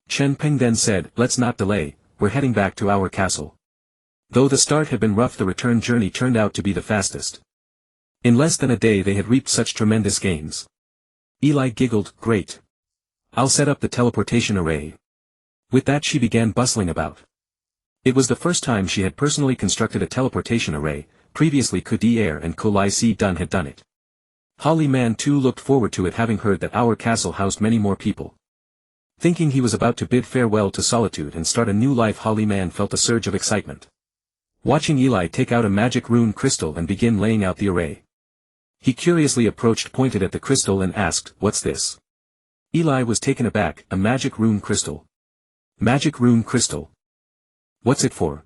Chen Peng then said, "Let's not delay, we're heading back to our castle." Though the start had been rough, the return journey turned out to be the fastest. In less than a day they had reaped such tremendous gains. Eli giggled, "Great. I'll set up the teleportation array." With that she began bustling about. It was the first time she had personally constructed a teleportation array. Previously Kudier and Kolai Si Dun had done it. Holly Man too looked forward to it, having heard that our castle housed many more people. Thinking he was about to bid farewell to solitude and start a new life, Holly Man felt a surge of excitement. Watching Eli take out a magic rune crystal and begin laying out the array. He curiously approached, pointed at the crystal and asked, "What's this?" Eli was taken aback. "A magic rune crystal." "Magic rune crystal? What's it for?"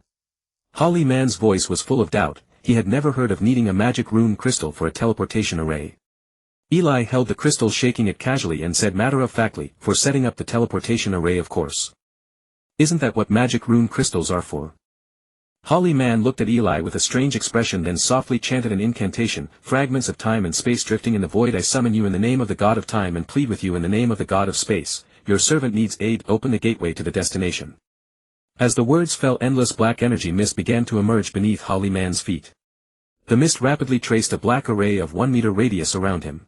Holly Man's voice was full of doubt. He had never heard of needing a magic rune crystal for a teleportation array. Eli held the crystal, shaking it casually, and said matter-of-factly, "For setting up the teleportation array, of course." "Isn't that what magic rune crystals are for?" Holly Man looked at Eli with a strange expression, then softly chanted an incantation. "Fragments of time and space drifting in the void, I summon you in the name of the god of time and plead with you in the name of the god of space. Your servant needs aid, open the gateway to the destination." As the words fell, endless black energy mist began to emerge beneath Holly Man's feet. The mist rapidly traced a black array of 1 meter radius around him.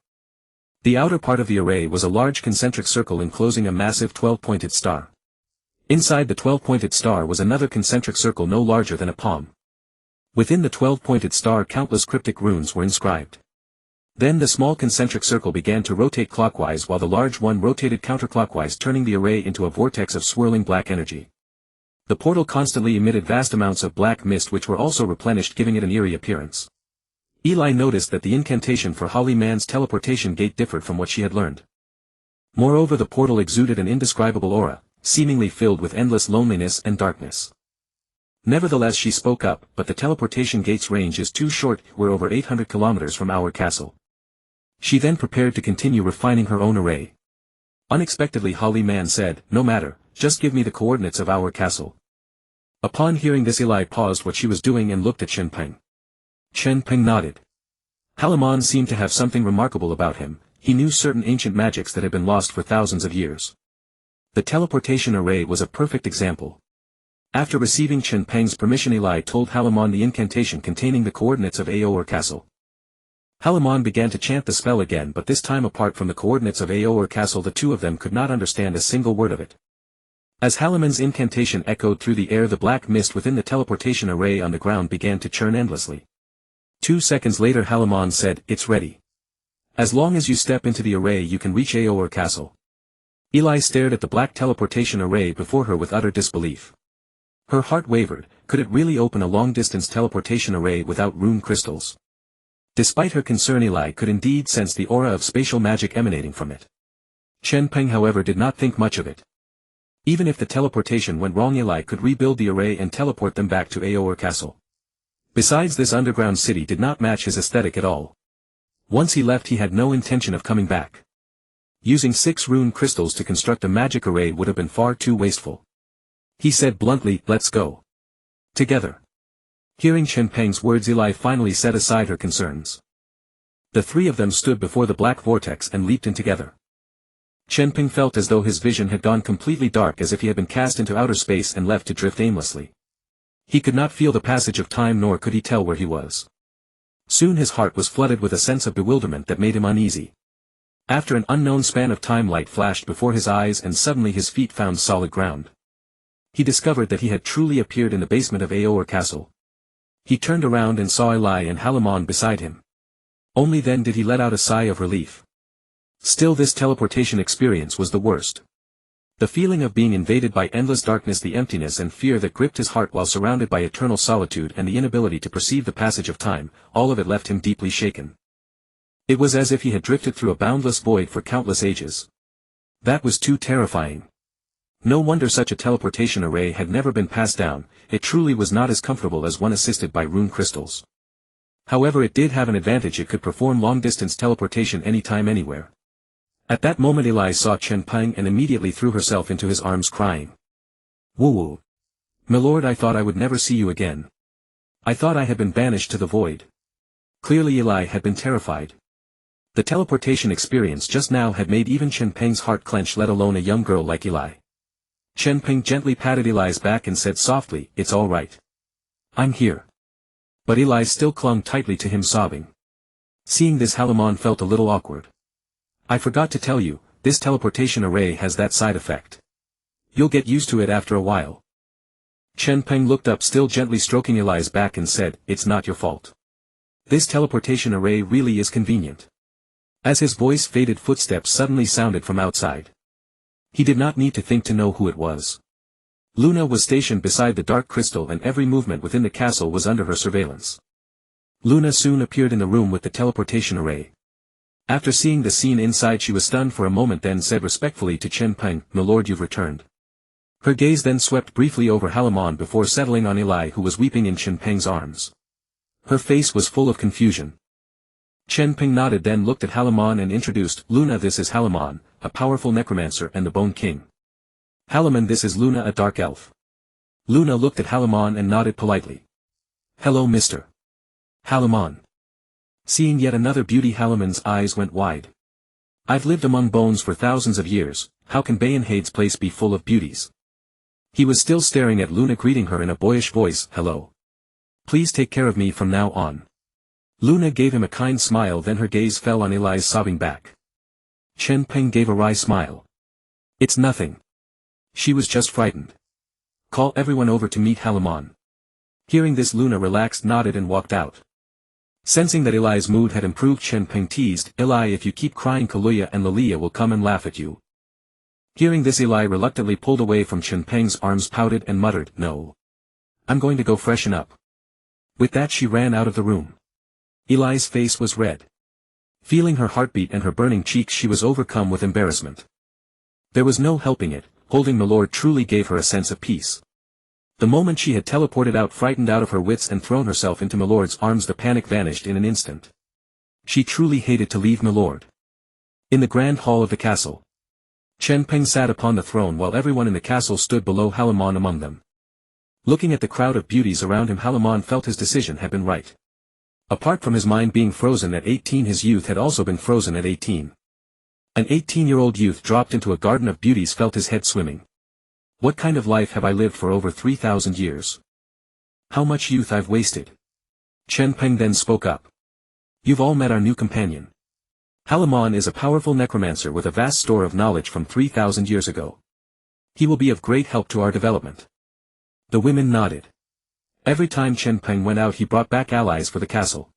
The outer part of the array was a large concentric circle enclosing a massive 12-pointed star. Inside the 12-pointed star was another concentric circle no larger than a palm. Within the 12-pointed star countless cryptic runes were inscribed. Then the small concentric circle began to rotate clockwise while the large one rotated counterclockwise, turning the array into a vortex of swirling black energy. The portal constantly emitted vast amounts of black mist, which were also replenished, giving it an eerie appearance. Eli noticed that the incantation for Holly Man's teleportation gate differed from what she had learned. Moreover, the portal exuded an indescribable aura, seemingly filled with endless loneliness and darkness. Nevertheless she spoke up, "But the teleportation gate's range is too short, we're over 800 kilometers from our castle." She then prepared to continue refining her own array. Unexpectedly Holly Man said, "No matter, just give me the coordinates of our castle." Upon hearing this, Eli paused what she was doing and looked at Chen Peng. Chen Peng nodded. Halamon seemed to have something remarkable about him. He knew certain ancient magics that had been lost for thousands of years. The teleportation array was a perfect example. After receiving Chen Peng's permission, Eli told Halamon the incantation containing the coordinates of Orr Castle. Halamon began to chant the spell again, but this time apart from the coordinates of Orr Castle the two of them could not understand a single word of it. As Halamon's incantation echoed through the air, the black mist within the teleportation array on the ground began to churn endlessly. 2 seconds later Halamon said, "It's ready. As long as you step into the array you can reach Orr Castle." Eli stared at the black teleportation array before her with utter disbelief. Her heart wavered. Could it really open a long-distance teleportation array without rune crystals? Despite her concern, Eli could indeed sense the aura of spatial magic emanating from it. Chen Peng, however, did not think much of it. Even if the teleportation went wrong, Eli could rebuild the array and teleport them back to Orr Castle. Besides, this underground city did not match his aesthetic at all. Once he left, he had no intention of coming back. Using 6 rune crystals to construct a magic array would have been far too wasteful. He said bluntly, "Let's go. Together." Hearing Chen Peng's words, Eli finally set aside her concerns. The three of them stood before the black vortex and leaped in together. Chen Peng felt as though his vision had gone completely dark, as if he had been cast into outer space and left to drift aimlessly. He could not feel the passage of time nor could he tell where he was. Soon his heart was flooded with a sense of bewilderment that made him uneasy. After an unknown span of time light flashed before his eyes and suddenly his feet found solid ground. He discovered that he had truly appeared in the basement of Orr Castle. He turned around and saw Eli and Halamon beside him. Only then did he let out a sigh of relief. Still, this teleportation experience was the worst. The feeling of being invaded by endless darkness, the emptiness and fear that gripped his heart while surrounded by eternal solitude, and the inability to perceive the passage of time, all of it left him deeply shaken. It was as if he had drifted through a boundless void for countless ages. That was too terrifying. No wonder such a teleportation array had never been passed down. It truly was not as comfortable as one assisted by rune crystals. However, it did have an advantage: it could perform long-distance teleportation anytime, anywhere. At that moment Eli saw Chen Peng and immediately threw herself into his arms crying. "Woo-woo! Milord, I thought I would never see you again. I thought I had been banished to the void." Clearly Eli had been terrified. The teleportation experience just now had made even Chen Peng's heart clench, let alone a young girl like Eli. Chen Peng gently patted Eli's back and said softly, "It's all right. I'm here." But Eli still clung tightly to him, sobbing. Seeing this, Halamon felt a little awkward. "I forgot to tell you, this teleportation array has that side effect. You'll get used to it after a while." Chen Peng looked up, still gently stroking Eli's back, and said, "It's not your fault. This teleportation array really is convenient." As his voice faded, footsteps suddenly sounded from outside. He did not need to think to know who it was. Luna was stationed beside the dark crystal, and every movement within the castle was under her surveillance. Luna soon appeared in the room with the teleportation array. After seeing the scene inside, she was stunned for a moment, then said respectfully to Chen Peng, "Milord, you've returned." Her gaze then swept briefly over Halamon before settling on Eli, who was weeping in Chen Peng's arms. Her face was full of confusion. Chen Peng nodded, then looked at Halamon and introduced, "Luna, this is Halamon, a powerful necromancer and the Bone King. Halamon, this is Luna, a dark elf." Luna looked at Halamon and nodded politely. "Hello, Mr. Halamon." Seeing yet another beauty, Halamon's eyes went wide. "I've lived among bones for thousands of years, how can Bayenhade's place be full of beauties?" He was still staring at Luna, greeting her in a boyish voice, "Hello. Please take care of me from now on." Luna gave him a kind smile, then her gaze fell on Eli's sobbing back. Chen Peng gave a wry smile. "It's nothing. She was just frightened. Call everyone over to meet Halamon." Hearing this, Luna relaxed, nodded and walked out. Sensing that Eli's mood had improved, Chen Peng teased, "Eli, if you keep crying, Kaluya and Lilia will come and laugh at you." Hearing this, Eli reluctantly pulled away from Chen Peng's arms, pouted and muttered, "No. I'm going to go freshen up." With that, she ran out of the room. Eli's face was red. Feeling her heartbeat and her burning cheeks, she was overcome with embarrassment. There was no helping it, holding Milord truly gave her a sense of peace. The moment she had teleported out, frightened out of her wits, and thrown herself into Milord's arms, the panic vanished in an instant. She truly hated to leave Milord. In the grand hall of the castle, Chen Peng sat upon the throne while everyone in the castle stood below, Halamon among them. Looking at the crowd of beauties around him, Halamon felt his decision had been right. Apart from his mind being frozen at 18, his youth had also been frozen at 18. An 18-year-old youth dropped into a garden of beauties, felt his head swimming. What kind of life have I lived for over 3,000 years? How much youth I've wasted. Chen Peng then spoke up. "You've all met our new companion. Halamon is a powerful necromancer with a vast store of knowledge from 3,000 years ago. He will be of great help to our development." The women nodded. Every time Chen Peng went out, he brought back allies for the castle.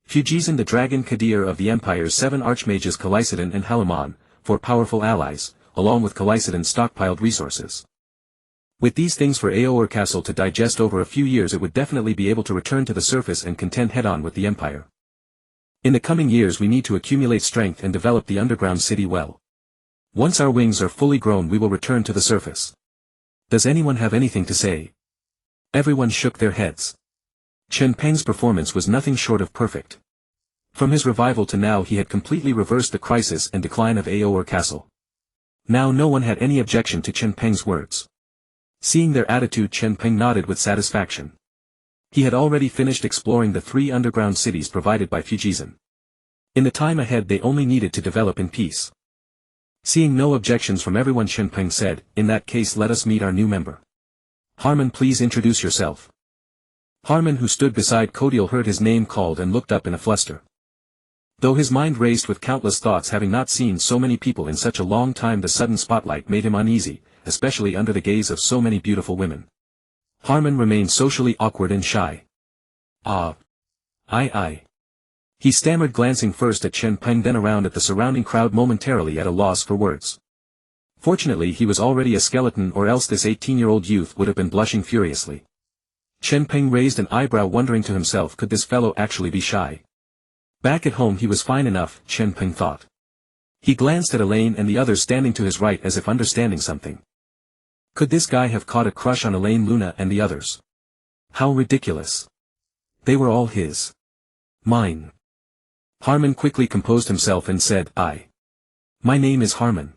Fugizan, the dragon Kadir of the Empire's 7 archmages, Callicidon and Halamon, 4 powerful allies, along with Callicidon's stockpiled resources. With these things for Orr Castle to digest over a few years, it would definitely be able to return to the surface and contend head-on with the Empire. In the coming years, we need to accumulate strength and develop the underground city well. Once our wings are fully grown, we will return to the surface. Does anyone have anything to say? Everyone shook their heads. Chen Peng's performance was nothing short of perfect. From his revival to now, he had completely reversed the crisis and decline of Orr Castle. Now no one had any objection to Chen Peng's words. Seeing their attitude, Chen Peng nodded with satisfaction. He had already finished exploring the 3 underground cities provided by Fugizan. In the time ahead, they only needed to develop in peace. Seeing no objections from everyone, Chen Peng said, "In that case, let us meet our new member. Harmon, please introduce yourself." Harmon, who stood beside Codiel, heard his name called and looked up in a fluster. Though his mind raced with countless thoughts, having not seen so many people in such a long time, the sudden spotlight made him uneasy, especially under the gaze of so many beautiful women. Harmon remained socially awkward and shy. I. He stammered, glancing first at Chen Peng then around at the surrounding crowd, momentarily at a loss for words. Fortunately he was already a skeleton, or else this 18-year-old youth would have been blushing furiously. Chen Peng raised an eyebrow, wondering to himself, could this fellow actually be shy? Back at home he was fine enough, Chen Peng thought. He glanced at Elaine and the others standing to his right as if understanding something. Could this guy have caught a crush on Elaine, Luna and the others? How ridiculous. They were all his. Mine. Harmon quickly composed himself and said, My name is Harmon.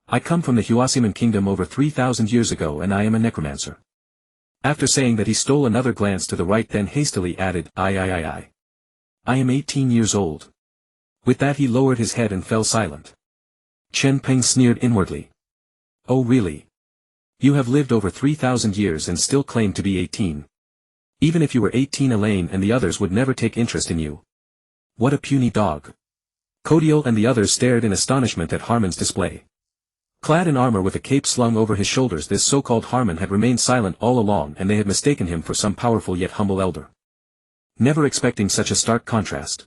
I come from the Huasiman kingdom over 3,000 years ago, and I am a necromancer. After saying that, he stole another glance to the right, then hastily added, I am 18 years old. With that he lowered his head and fell silent. Chen Peng sneered inwardly. Oh really? You have lived over 3,000 years and still claim to be 18. Even if you were 18, Elaine and the others would never take interest in you. What a puny dog. Codiel and the others stared in astonishment at Harmon's display. Clad in armor with a cape slung over his shoulders, this so-called Harmon had remained silent all along, and they had mistaken him for some powerful yet humble elder. Never expecting such a stark contrast.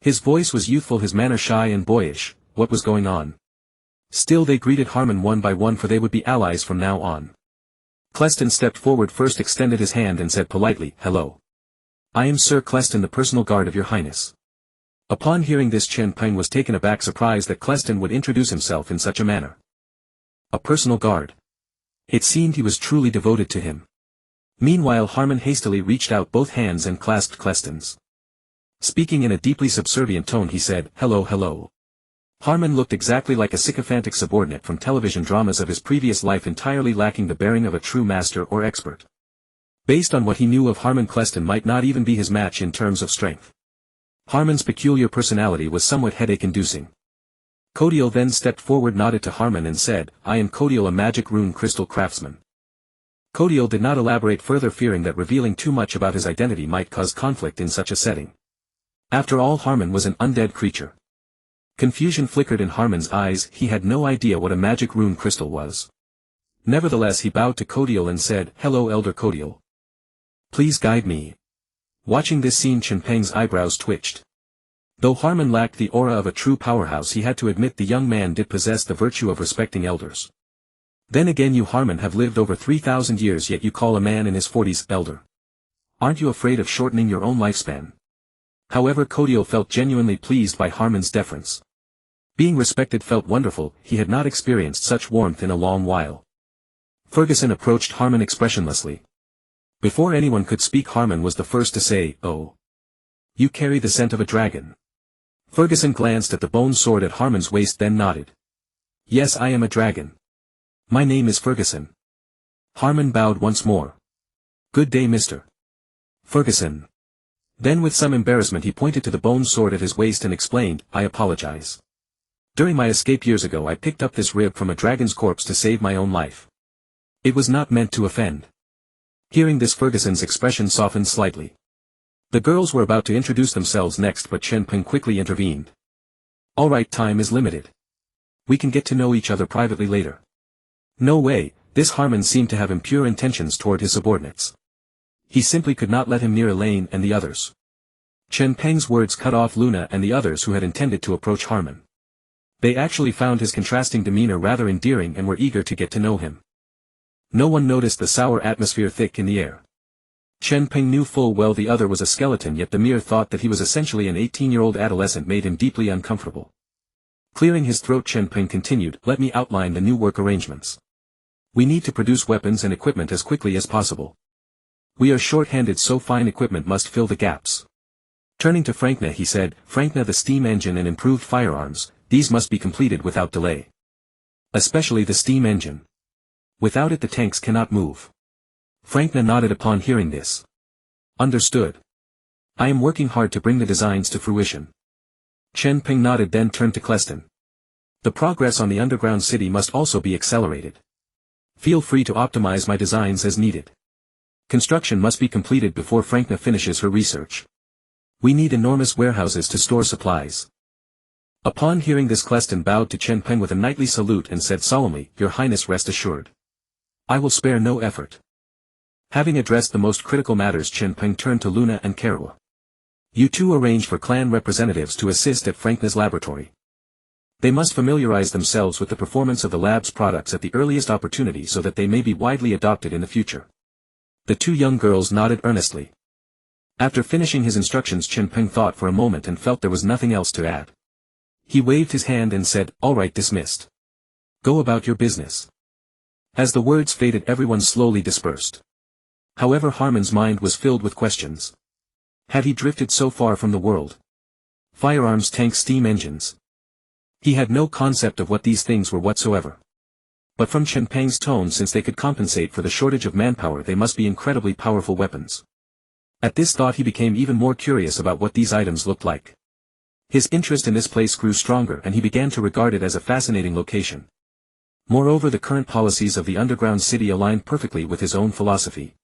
His voice was youthful, his manner shy and boyish. What was going on? Still they greeted Harmon one by one, for they would be allies from now on. Cleston stepped forward first, extended his hand and said politely, Hello. I am Sir Cleston, the personal guard of your highness. Upon hearing this, Chen Peng was taken aback, surprised that Cleston would introduce himself in such a manner. A personal guard. It seemed he was truly devoted to him. Meanwhile Harmon hastily reached out both hands and clasped Cleston's. Speaking in a deeply subservient tone he said, Hello. Harmon looked exactly like a sycophantic subordinate from television dramas of his previous life, entirely lacking the bearing of a true master or expert. Based on what he knew of Harmon, Cleston might not even be his match in terms of strength. Harmon's peculiar personality was somewhat headache-inducing. Codiel then stepped forward, nodded to Harmon and said, I am Codiel, a magic rune crystal craftsman. Codiel did not elaborate further, fearing that revealing too much about his identity might cause conflict in such a setting. After all, Harmon was an undead creature. Confusion flickered in Harmon's eyes, he had no idea what a magic rune crystal was. Nevertheless he bowed to Codiel and said, Hello Elder Codiel. Please guide me. Watching this scene, Chen Peng's eyebrows twitched. Though Harmon lacked the aura of a true powerhouse, he had to admit the young man did possess the virtue of respecting elders. Then again, you Harmon have lived over 3,000 years, yet you call a man in his 40s elder. Aren't you afraid of shortening your own lifespan? However, Codiel felt genuinely pleased by Harmon's deference. Being respected felt wonderful, he had not experienced such warmth in a long while. Ferguson approached Harmon expressionlessly. Before anyone could speak, Harmon was the first to say, Oh. You carry the scent of a dragon. Ferguson glanced at the bone sword at Harmon's waist, then nodded. Yes, I am a dragon. My name is Ferguson. Harmon bowed once more. Good day, Mr. Ferguson. Then with some embarrassment he pointed to the bone sword at his waist and explained, I apologize. During my escape years ago I picked up this rib from a dragon's corpse to save my own life. It was not meant to offend. Hearing this, Ferguson's expression softened slightly. The girls were about to introduce themselves next, but Chen Peng quickly intervened. All right, time is limited. We can get to know each other privately later. No way, this Harmon seemed to have impure intentions toward his subordinates. He simply could not let him near Elaine and the others. Chen Peng's words cut off Luna and the others who had intended to approach Harmon. They actually found his contrasting demeanor rather endearing and were eager to get to know him. No one noticed the sour atmosphere thick in the air. Chen Peng knew full well the other was a skeleton, yet the mere thought that he was essentially an 18-year-old adolescent made him deeply uncomfortable. Clearing his throat, Chen Peng continued, Let me outline the new work arrangements. We need to produce weapons and equipment as quickly as possible. We are short-handed, so fine equipment must fill the gaps. Turning to Frankna he said, Frankna, the steam engine and improved firearms, these must be completed without delay. Especially the steam engine. Without it the tanks cannot move. Frankna nodded upon hearing this. Understood. I am working hard to bring the designs to fruition. Chen Peng nodded, then turned to Cleston. The progress on the underground city must also be accelerated. Feel free to optimize my designs as needed. Construction must be completed before Franca finishes her research. We need enormous warehouses to store supplies. Upon hearing this, Cleston bowed to Chen Peng with a knightly salute and said solemnly, Your Highness, rest assured. I will spare no effort. Having addressed the most critical matters, Chen Peng turned to Luna and Karua. You two arrange for clan representatives to assist at Franca's laboratory. They must familiarize themselves with the performance of the lab's products at the earliest opportunity so that they may be widely adopted in the future. The two young girls nodded earnestly. After finishing his instructions, Chen Peng thought for a moment and felt there was nothing else to add. He waved his hand and said, All right, dismissed. Go about your business. As the words faded, everyone slowly dispersed. However, Harmon's mind was filled with questions. Had he drifted so far from the world? Firearms, tanks, steam engines. He had no concept of what these things were whatsoever. But from Chen Peng's tone, since they could compensate for the shortage of manpower, they must be incredibly powerful weapons. At this thought he became even more curious about what these items looked like. His interest in this place grew stronger and he began to regard it as a fascinating location. Moreover, the current policies of the underground city aligned perfectly with his own philosophy.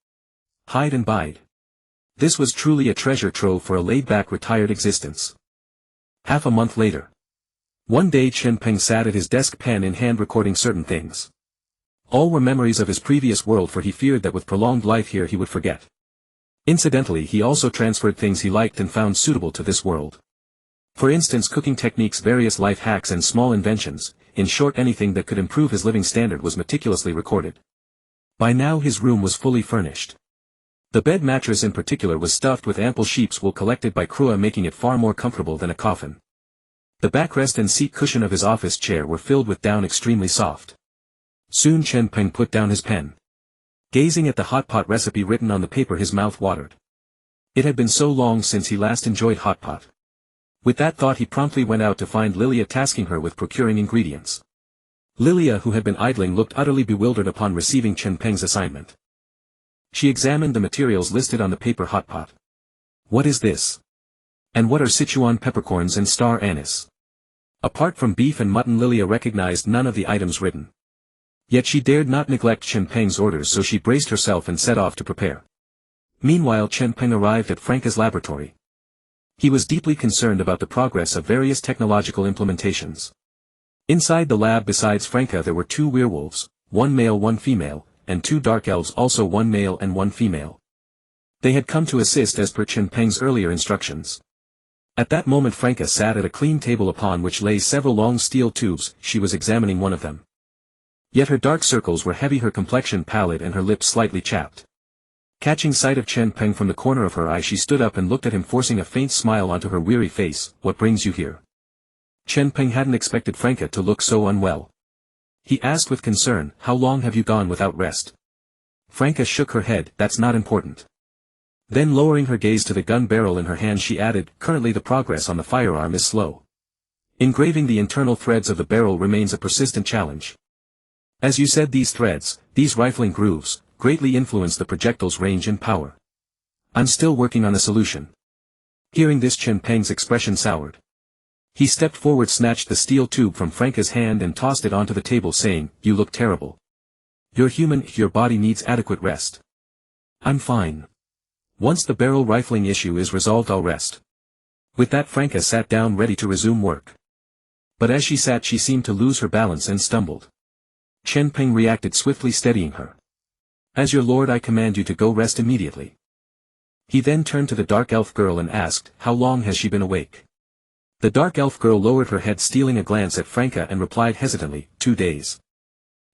Hide and bide. This was truly a treasure trove for a laid-back retired existence. Half a month later. One day Chen Peng sat at his desk, pen in hand, recording certain things. All were memories of his previous world, for he feared that with prolonged life here he would forget. Incidentally, he also transferred things he liked and found suitable to this world. For instance, cooking techniques, various life hacks and small inventions, in short anything that could improve his living standard was meticulously recorded. By now his room was fully furnished. The bed mattress in particular was stuffed with ample sheep's wool collected by Krua, making it far more comfortable than a coffin. The backrest and seat cushion of his office chair were filled with down extremely soft. Soon Chen Peng put down his pen. Gazing at the hot pot recipe written on the paper, his mouth watered. It had been so long since he last enjoyed hot pot. With that thought he promptly went out to find Lilia, tasking her with procuring ingredients. Lilia, who had been idling, looked utterly bewildered upon receiving Chen Peng's assignment. She examined the materials listed on the paper. Hot pot. What is this? And what are Sichuan peppercorns and star anise? Apart from beef and mutton, Lilia recognized none of the items written. Yet she dared not neglect Chen Peng's orders, so she braced herself and set off to prepare. Meanwhile, Chen Peng arrived at Franca's laboratory. He was deeply concerned about the progress of various technological implementations. Inside the lab, besides Franca, there were two werewolves, one male, one female, and two dark elves, also one male and one female. They had come to assist as per Chen Peng's earlier instructions. At that moment Franca sat at a clean table upon which lay several long steel tubes. She was examining one of them. Yet her dark circles were heavy, her complexion pallid, and her lips slightly chapped. Catching sight of Chen Peng from the corner of her eye, she stood up and looked at him, forcing a faint smile onto her weary face. What brings you here? Chen Peng hadn't expected Franca to look so unwell. He asked with concern, How long have you gone without rest? Franca shook her head. That's not important. Then, lowering her gaze to the gun barrel in her hand, she added, Currently the progress on the firearm is slow. Engraving the internal threads of the barrel remains a persistent challenge. As you said, these threads, these rifling grooves, greatly influence the projectile's range and power. I'm still working on a solution. Hearing this, Chen Peng's expression soured. He stepped forward, snatched the steel tube from Franca's hand and tossed it onto the table, saying, You look terrible. You're human, your body needs adequate rest. I'm fine. Once the barrel rifling issue is resolved, I'll rest. With that, Franca sat down, ready to resume work. But as she sat, she seemed to lose her balance and stumbled. Chen Peng reacted swiftly, steadying her. As your lord, I command you to go rest immediately. He then turned to the dark elf girl and asked, How long has she been awake? The dark elf girl lowered her head, stealing a glance at Franca, and replied hesitantly, 2 days.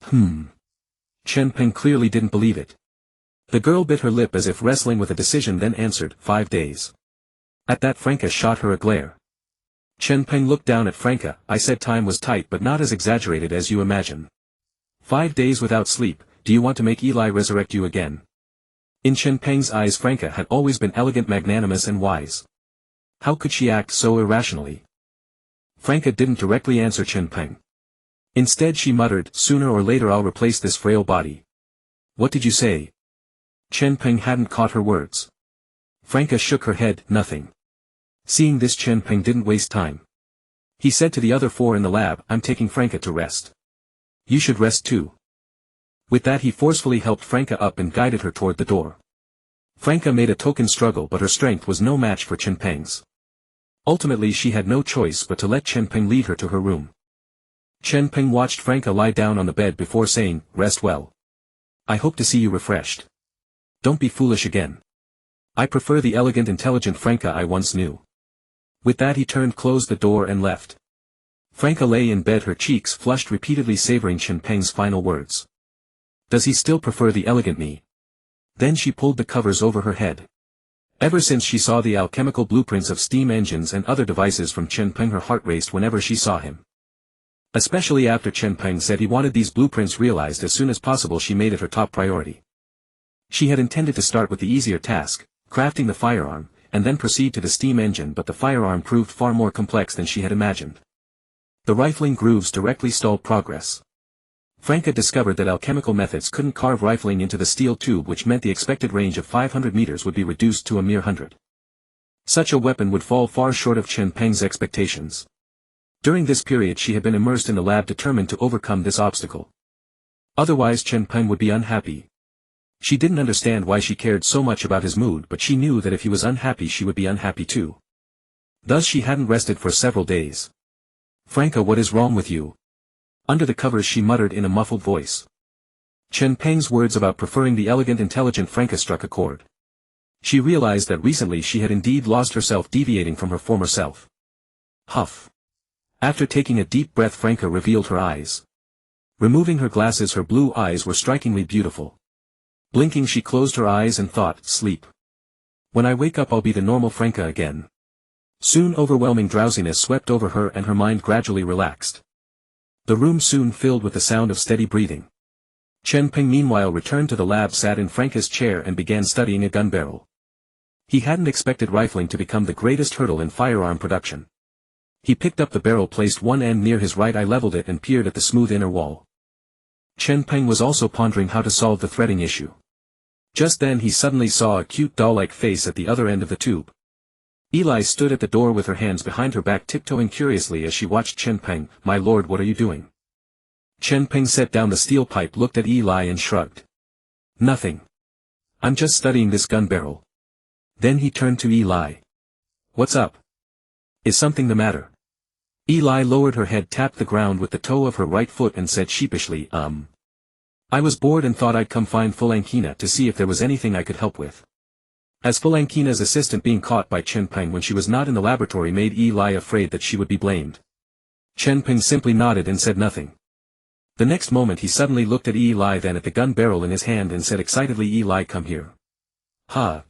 Chen Peng clearly didn't believe it. The girl bit her lip as if wrestling with a decision, then answered, 5 days. At that, Franca shot her a glare. Chen Peng looked down at Franca. I said time was tight, but not as exaggerated as you imagine. 5 days without sleep. Do you want to make Eli resurrect you again? In Chen Peng's eyes, Franca had always been elegant, magnanimous and wise. How could she act so irrationally? Franca didn't directly answer Chen Peng. Instead she muttered, Sooner or later I'll replace this frail body. What did you say? Chen Peng hadn't caught her words. Franca shook her head, nothing. Seeing this, Chen Peng didn't waste time. He said to the other 4 in the lab, I'm taking Franca to rest. You should rest too. With that he forcefully helped Franca up and guided her toward the door. Franca made a token struggle, but her strength was no match for Chen Peng's. Ultimately she had no choice but to let Chen Peng lead her to her room. Chen Peng watched Franca lie down on the bed before saying, "Rest well. I hope to see you refreshed. Don't be foolish again. I prefer the elegant intelligent Franca I once knew." With that he closed the door and left. Franca lay in bed, her cheeks flushed, repeatedly savoring Chen Peng's final words. Does he still prefer the elegant me? Then she pulled the covers over her head. Ever since she saw the alchemical blueprints of steam engines and other devices from Chen Peng, her heart raced whenever she saw him. Especially after Chen Peng said he wanted these blueprints realized as soon as possible, she made it her top priority. She had intended to start with the easier task, crafting the firearm, and then proceed to the steam engine, but the firearm proved far more complex than she had imagined. The rifling grooves directly stalled progress. Franca discovered that alchemical methods couldn't carve rifling into the steel tube, which meant the expected range of 500 meters would be reduced to a mere 100. Such a weapon would fall far short of Chen Peng's expectations. During this period she had been immersed in the lab, determined to overcome this obstacle. Otherwise Chen Peng would be unhappy. She didn't understand why she cared so much about his mood, but she knew that if he was unhappy she would be unhappy too. Thus she hadn't rested for several days. "Franca, what is wrong with you?" Under the covers she muttered in a muffled voice. Chen Peng's words about preferring the elegant intelligent Franca struck a chord. She realized that recently she had indeed lost herself, deviating from her former self. Huff. After taking a deep breath, Franca revealed her eyes. Removing her glasses, her blue eyes were strikingly beautiful. Blinking she closed her eyes and thought, "Sleep. When I wake up I'll be the normal Franca again." Soon overwhelming drowsiness swept over her and her mind gradually relaxed. The room soon filled with the sound of steady breathing. Chen Peng meanwhile returned to the lab, sat in Franca's chair and began studying a gun barrel. He hadn't expected rifling to become the greatest hurdle in firearm production. He picked up the barrel, placed one end near his right eye, leveled it and peered at the smooth inner wall. Chen Peng was also pondering how to solve the threading issue. Just then he suddenly saw a cute doll-like face at the other end of the tube. Eli stood at the door with her hands behind her back, tiptoeing curiously as she watched Chen Peng. "My lord, what are you doing?" Chen Peng set down the steel pipe, looked at Eli and shrugged. "Nothing. I'm just studying this gun barrel." Then he turned to Eli. "What's up? Is something the matter?" Eli lowered her head, tapped the ground with the toe of her right foot and said sheepishly, I was bored and thought I'd come find Fulankina to see if there was anything I could help with." As Fulankina's assistant, being caught by Chen Peng when she was not in the laboratory made Eli afraid that she would be blamed. Chen Peng simply nodded and said nothing. The next moment he suddenly looked at Eli, then at the gun barrel in his hand, and said excitedly, "Eli, come here." "Huh.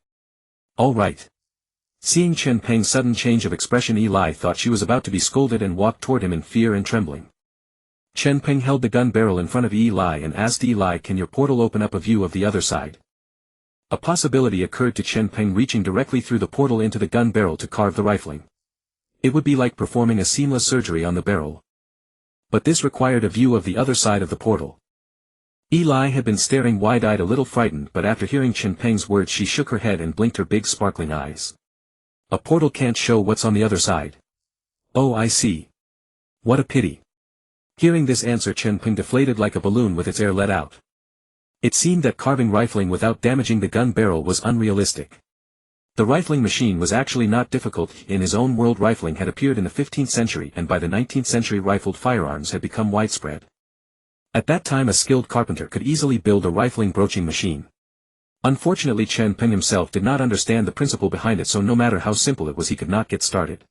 All right." Seeing Chen Peng's sudden change of expression, Eli thought she was about to be scolded and walked toward him in fear and trembling. Chen Peng held the gun barrel in front of Eli and asked Eli, "Can your portal open up a view of the other side?" A possibility occurred to Chen Peng, reaching directly through the portal into the gun barrel to carve the rifling. It would be like performing a seamless surgery on the barrel. But this required a view of the other side of the portal. Eli had been staring wide-eyed, a little frightened, but after hearing Chen Peng's words she shook her head and blinked her big sparkling eyes. "A portal can't show what's on the other side." "Oh, I see. What a pity." Hearing this answer, Chen Peng deflated like a balloon with its air let out. It seemed that carving rifling without damaging the gun barrel was unrealistic. The rifling machine was actually not difficult. In his own world, rifling had appeared in the 15th century, and by the 19th century rifled firearms had become widespread. At that time a skilled carpenter could easily build a rifling broaching machine. Unfortunately Chen Peng himself did not understand the principle behind it, so no matter how simple it was he could not get started.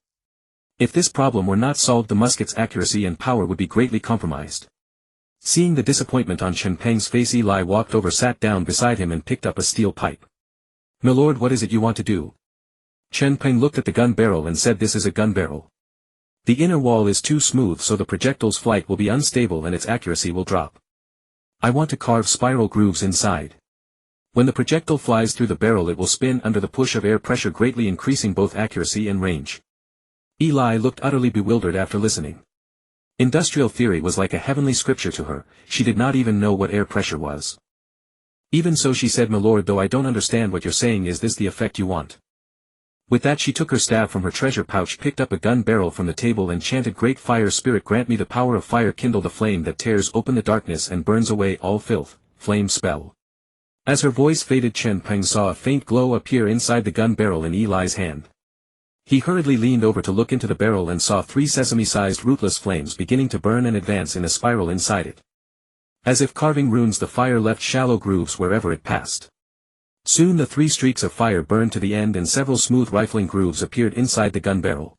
If this problem were not solved, the musket's accuracy and power would be greatly compromised. Seeing the disappointment on Chen Peng's face, Eli walked over, sat down beside him and picked up a steel pipe. "Milord, what is it you want to do?" Chen Peng looked at the gun barrel and said, "This is a gun barrel. The inner wall is too smooth, so the projectile's flight will be unstable and its accuracy will drop. I want to carve spiral grooves inside. When the projectile flies through the barrel it will spin under the push of air pressure, greatly increasing both accuracy and range." Eli looked utterly bewildered after listening. Industrial theory was like a heavenly scripture to her. She did not even know what air pressure was. Even so she said, "Milord, though I don't understand what you're saying, is this the effect you want?" With that she took her staff from her treasure pouch, picked up a gun barrel from the table and chanted, "Great fire spirit, grant me the power of fire, kindle the flame that tears open the darkness and burns away all filth, flame spell." As her voice faded, Chen Peng saw a faint glow appear inside the gun barrel in Eli's hand. He hurriedly leaned over to look into the barrel and saw 3 sesame-sized rootless flames beginning to burn and advance in a spiral inside it. As if carving runes, the fire left shallow grooves wherever it passed. Soon the 3 streaks of fire burned to the end and several smooth rifling grooves appeared inside the gun barrel.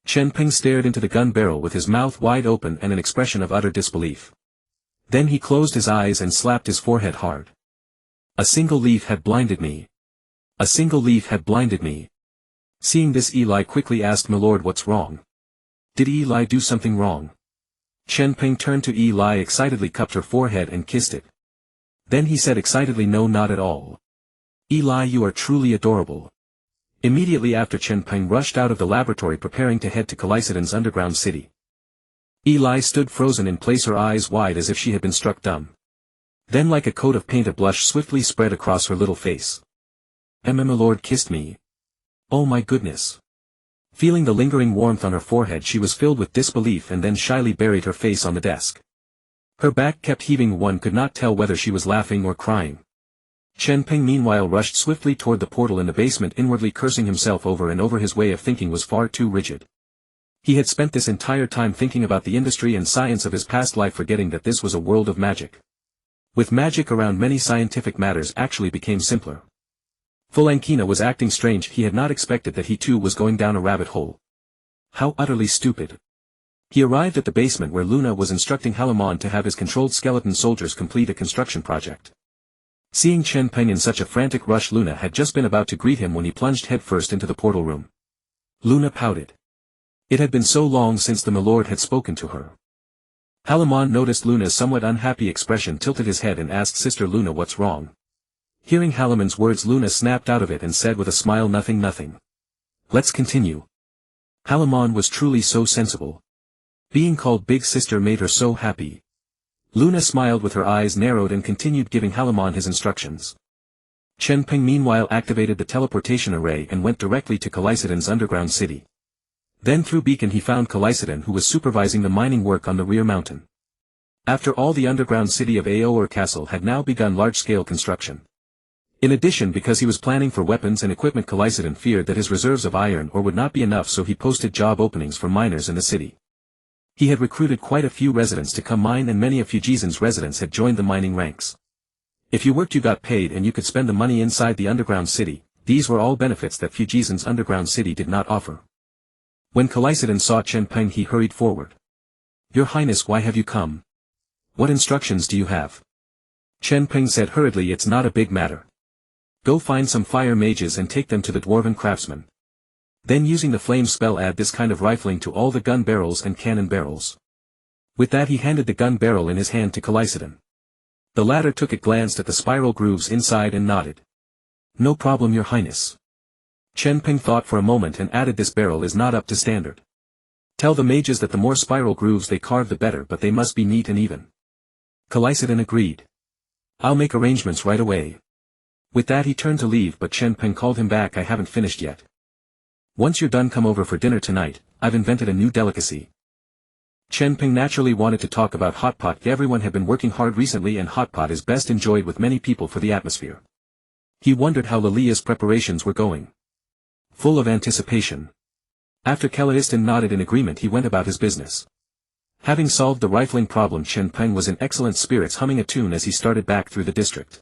Chen Peng stared into the gun barrel with his mouth wide open and an expression of utter disbelief. Then he closed his eyes and slapped his forehead hard. A single leaf had blinded me. A single leaf had blinded me. Seeing this, Eli quickly asked, "My lord, what's wrong? Did Eli do something wrong?" Chen Peng turned to Eli, excitedly cupped her forehead and kissed it. Then he said excitedly, "No, not at all. Eli, you are truly adorable." Immediately after, Chen Peng rushed out of the laboratory preparing to head to Calliceden's underground city. Eli stood frozen in place, her eyes wide as if she had been struck dumb. Then like a coat of paint a blush swiftly spread across her little face. "My lord kissed me. Oh my goodness." Feeling the lingering warmth on her forehead, she was filled with disbelief and then shyly buried her face on the desk. Her back kept heaving, one could not tell whether she was laughing or crying. Chen Peng meanwhile rushed swiftly toward the portal in the basement, inwardly cursing himself over and over. His way of thinking was far too rigid. He had spent this entire time thinking about the industry and science of his past life, forgetting that this was a world of magic. With magic around, many scientific matters actually became simpler. Fulankina was acting strange. He had not expected that he too was going down a rabbit hole. How utterly stupid. He arrived at the basement where Luna was instructing Halamon to have his controlled skeleton soldiers complete a construction project. Seeing Chen Peng in such a frantic rush, Luna had just been about to greet him when he plunged headfirst into the portal room. Luna pouted. It had been so long since the milord had spoken to her. Halamon noticed Luna's somewhat unhappy expression, tilted his head and asked, "Sister Luna, what's wrong?" Hearing Halamon's words, Luna snapped out of it and said with a smile, "Nothing, nothing. Let's continue." Halamon was truly so sensible. Being called Big Sister made her so happy. Luna smiled with her eyes narrowed and continued giving Halamon his instructions. Chen Peng meanwhile activated the teleportation array and went directly to Calliceden's underground city. Then through beacon he found Calliceden, who was supervising the mining work on the rear mountain. After all, the underground city of Orr Castle had now begun large-scale construction. In addition, because he was planning for weapons and equipment, Calliceden feared that his reserves of iron ore would not be enough, so he posted job openings for miners in the city. He had recruited quite a few residents to come mine, and many of Fujisan's residents had joined the mining ranks. If you worked, you got paid and you could spend the money inside the underground city. These were all benefits that Fujisan's underground city did not offer. When Calliceden saw Chen Peng, he hurried forward. "Your Highness, why have you come? What instructions do you have?" Chen Peng said hurriedly, "It's not a big matter. Go find some fire mages and take them to the dwarven craftsman. Then using the flame spell add this kind of rifling to all the gun barrels and cannon barrels." With that he handed the gun barrel in his hand to Calliceden. The latter took it, glanced at the spiral grooves inside and nodded. "No problem, Your Highness." Chen Peng thought for a moment and added, "This barrel is not up to standard. Tell the mages that the more spiral grooves they carve the better, but they must be neat and even." Calliceden agreed. "I'll make arrangements right away." With that he turned to leave, but Chen Peng called him back. "I haven't finished yet. Once you're done, come over for dinner tonight. I've invented a new delicacy." Chen Peng naturally wanted to talk about hot pot. Everyone had been working hard recently and hot pot is best enjoyed with many people for the atmosphere. He wondered how Lilia's preparations were going. Full of anticipation. After Calliceden nodded in agreement, he went about his business. Having solved the rifling problem, Chen Peng was in excellent spirits, humming a tune as he started back through the district.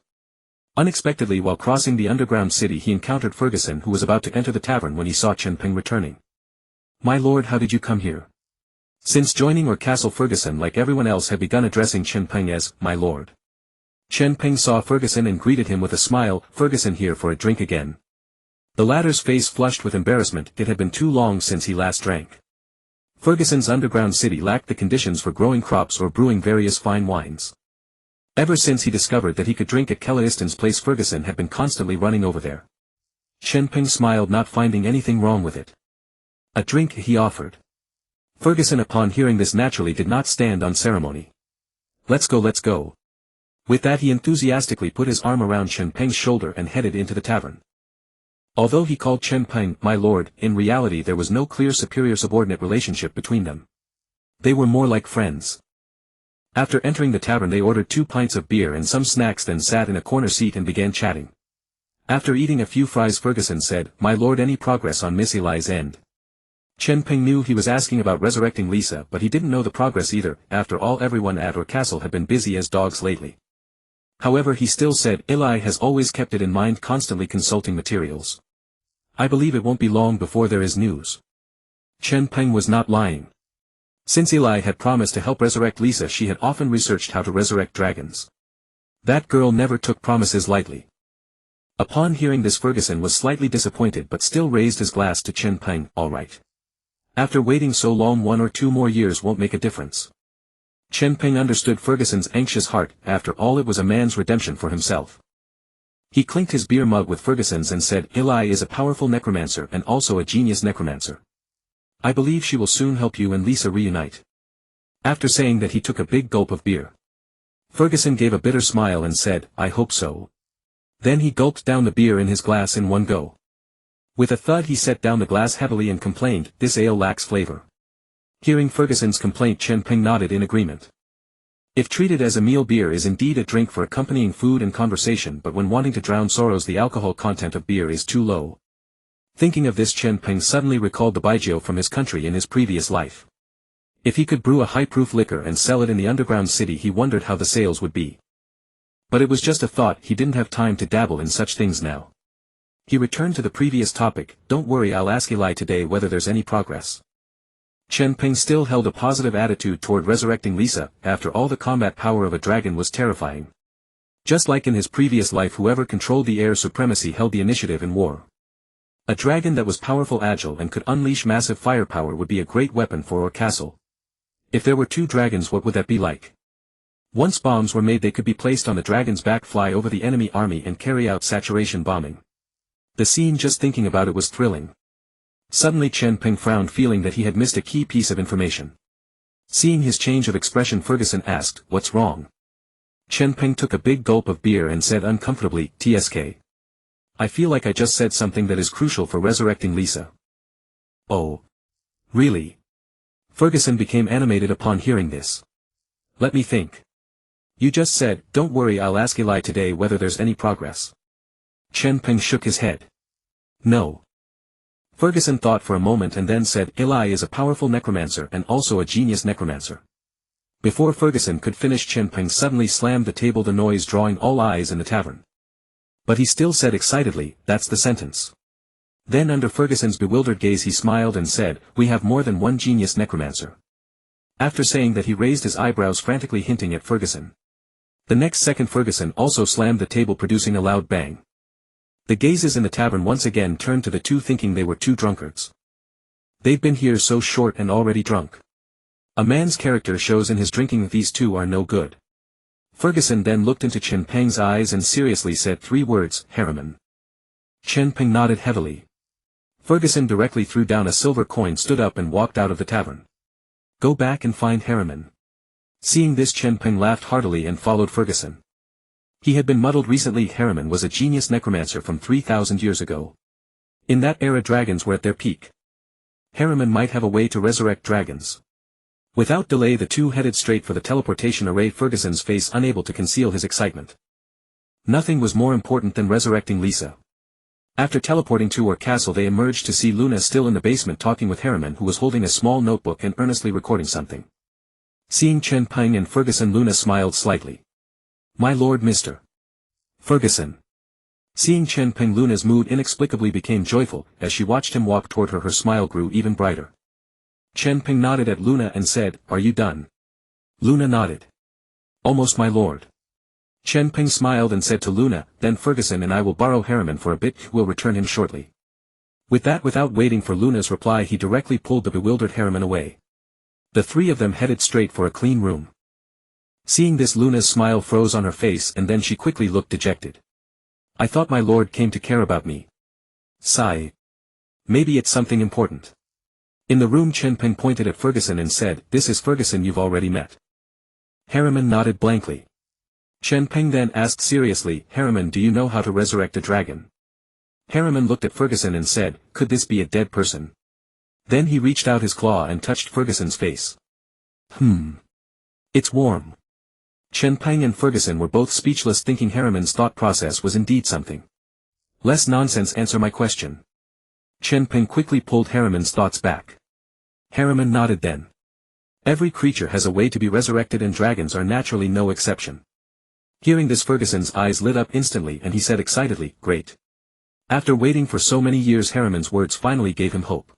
Unexpectedly, while crossing the underground city, he encountered Ferguson, who was about to enter the tavern when he saw Chen Peng returning. "My lord, how did you come here?" Since joining Orr Castle, Ferguson, like everyone else, had begun addressing Chen Peng as "my lord." Chen Peng saw Ferguson and greeted him with a smile. "Ferguson here for a drink again?" The latter's face flushed with embarrassment. It had been too long since he last drank. Ferguson's underground city lacked the conditions for growing crops or brewing various fine wines. Ever since he discovered that he could drink at Calliceden's place, Ferguson had been constantly running over there. Chen Peng smiled, not finding anything wrong with it. "A drink," he offered. Ferguson, upon hearing this, naturally did not stand on ceremony. Let's go, let's go." With that he enthusiastically put his arm around Chen Peng's shoulder and headed into the tavern. Although he called Chen Peng "my lord," in reality there was no clear superior-subordinate relationship between them. They were more like friends. After entering the tavern they ordered 2 pints of beer and some snacks, then sat in a corner seat and began chatting. After eating a few fries, Ferguson said, "My lord, any progress on Miss Eli's end?" Chen Peng knew he was asking about resurrecting Lisa, but he didn't know the progress either. After all, everyone at Orr Castle had been busy as dogs lately. However, he still said, "Eli has always kept it in mind, constantly consulting materials. I believe it won't be long before there is news." Chen Peng was not lying. Since Eli had promised to help resurrect Lisa, she had often researched how to resurrect dragons. That girl never took promises lightly. Upon hearing this, Ferguson was slightly disappointed but still raised his glass to Chen Peng. "All right. After waiting so long, 1 or 2 more years won't make a difference." Chen Peng understood Ferguson's anxious heart. After all, it was a man's redemption for himself. He clinked his beer mug with Ferguson's and said, "Eli is a powerful necromancer and also a genius necromancer. I believe she will soon help you and Lisa reunite." After saying that, he took a big gulp of beer. Ferguson gave a bitter smile and said, "I hope so." Then he gulped down the beer in his glass in one go. With a thud he set down the glass heavily and complained, "This ale lacks flavor." Hearing Ferguson's complaint, Chen Peng nodded in agreement. If treated as a meal, beer is indeed a drink for accompanying food and conversation, but when wanting to drown sorrows, the alcohol content of beer is too low. Thinking of this, Chen Peng suddenly recalled the baijiu from his country in his previous life. If he could brew a high-proof liquor and sell it in the underground city, he wondered how the sales would be. But it was just a thought, he didn't have time to dabble in such things now. He returned to the previous topic. "Don't worry, I'll ask Eli today whether there's any progress." Chen Peng still held a positive attitude toward resurrecting Lisa. After all, the combat power of a dragon was terrifying. Just like in his previous life, whoever controlled the air supremacy held the initiative in war. A dragon that was powerful, agile, and could unleash massive firepower would be a great weapon for Orr Castle. If there were 2 dragons, what would that be like? Once bombs were made, they could be placed on the dragon's back, fly over the enemy army and carry out saturation bombing. The scene, just thinking about it, was thrilling. Suddenly Chen Peng frowned, feeling that he had missed a key piece of information. Seeing his change of expression, Ferguson asked, "What's wrong?" Chen Peng took a big gulp of beer and said uncomfortably, "Tsk. I feel like I just said something that is crucial for resurrecting Lisa." "Oh. Really?" Ferguson became animated upon hearing this. "Let me think. You just said, 'Don't worry, I'll ask Eli today whether there's any progress.'" Chen Peng shook his head. "No." Ferguson thought for a moment and then said, "Eli is a powerful necromancer and also a genius necromancer." Before Ferguson could finish, Chen Peng suddenly slammed the table, the noise drawing all eyes in the tavern. But he still said excitedly, "That's the sentence." Then, under Ferguson's bewildered gaze, he smiled and said, "We have more than one genius necromancer." After saying that, he raised his eyebrows frantically, hinting at Ferguson. The next second Ferguson also slammed the table, producing a loud bang. The gazes in the tavern once again turned to the 2, thinking they were 2 drunkards. They'd been here so short and already drunk. A man's character shows in his drinking. These 2 are no good. Ferguson then looked into Chen Peng's eyes and seriously said 3 words, "Heroine." Chen Peng nodded heavily. Ferguson directly threw down a silver coin, stood up and walked out of the tavern. "Go back and find Heroine." Seeing this, Chen Peng laughed heartily and followed Ferguson. He had been muddled recently. Heroine was a genius necromancer from 3,000 years ago. In that era, dragons were at their peak. Heroine might have a way to resurrect dragons. Without delay, the 2 headed straight for the teleportation array, Ferguson's face unable to conceal his excitement. Nothing was more important than resurrecting Lisa. After teleporting to Orr Castle, they emerged to see Luna still in the basement talking with Heroine, who was holding a small notebook and earnestly recording something. Seeing Chen Peng and Ferguson, Luna smiled slightly. "My lord, Mr. Ferguson." Seeing Chen Peng, Luna's mood inexplicably became joyful. As she watched him walk toward her, her smile grew even brighter. Chen Peng nodded at Luna and said, "Are you done?" Luna nodded. "Almost, my lord." Chen Peng smiled and said to Luna, "Then Ferguson and I will borrow Heroine for a bit, we'll return him shortly." With that, without waiting for Luna's reply, he directly pulled the bewildered Heroine away. The 3 of them headed straight for a clean room. Seeing this, Luna's smile froze on her face and then she quickly looked dejected. "I thought my lord came to care about me." Sigh. "Maybe it's something important." In the room, Chen Peng pointed at Ferguson and said, "This is Ferguson you've already met." Heroine nodded blankly. Chen Peng then asked seriously, "Heroine, do you know how to resurrect a dragon?" Heroine looked at Ferguson and said, "Could this be a dead person?" Then he reached out his claw and touched Ferguson's face. It's warm." Chen Peng and Ferguson were both speechless, thinking Harriman's thought process was indeed something. Less nonsense, answer my question. Chen Peng quickly pulled Harriman's thoughts back. Harriman nodded then. Every creature has a way to be resurrected and dragons are naturally no exception. Hearing this, Ferguson's eyes lit up instantly and he said excitedly, great. After waiting for so many years, Harriman's words finally gave him hope.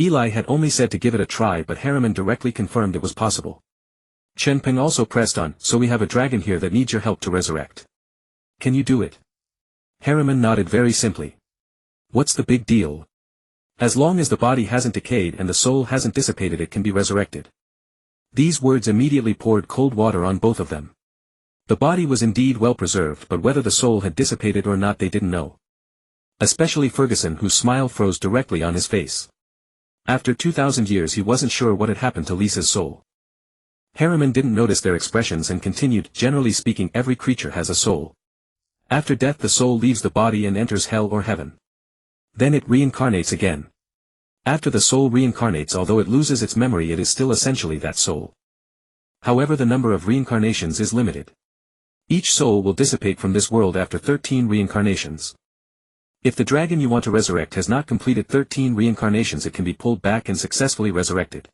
Eli had only said to give it a try, but Harriman directly confirmed it was possible. Chen Peng also pressed on, so we have a dragon here that needs your help to resurrect. Can you do it? Harriman nodded very simply. What's the big deal? As long as the body hasn't decayed and the soul hasn't dissipated, it can be resurrected. These words immediately poured cold water on both of them. The body was indeed well preserved, but whether the soul had dissipated or not they didn't know. Especially Ferguson, whose smile froze directly on his face. After 2,000 years he wasn't sure what had happened to Lisa's soul. Harriman didn't notice their expressions and continued, generally speaking every creature has a soul. After death the soul leaves the body and enters hell or heaven. Then it reincarnates again. After the soul reincarnates, although it loses its memory, it is still essentially that soul. However, the number of reincarnations is limited. Each soul will dissipate from this world after 13 reincarnations. If the dragon you want to resurrect has not completed 13 reincarnations, it can be pulled back and successfully resurrected.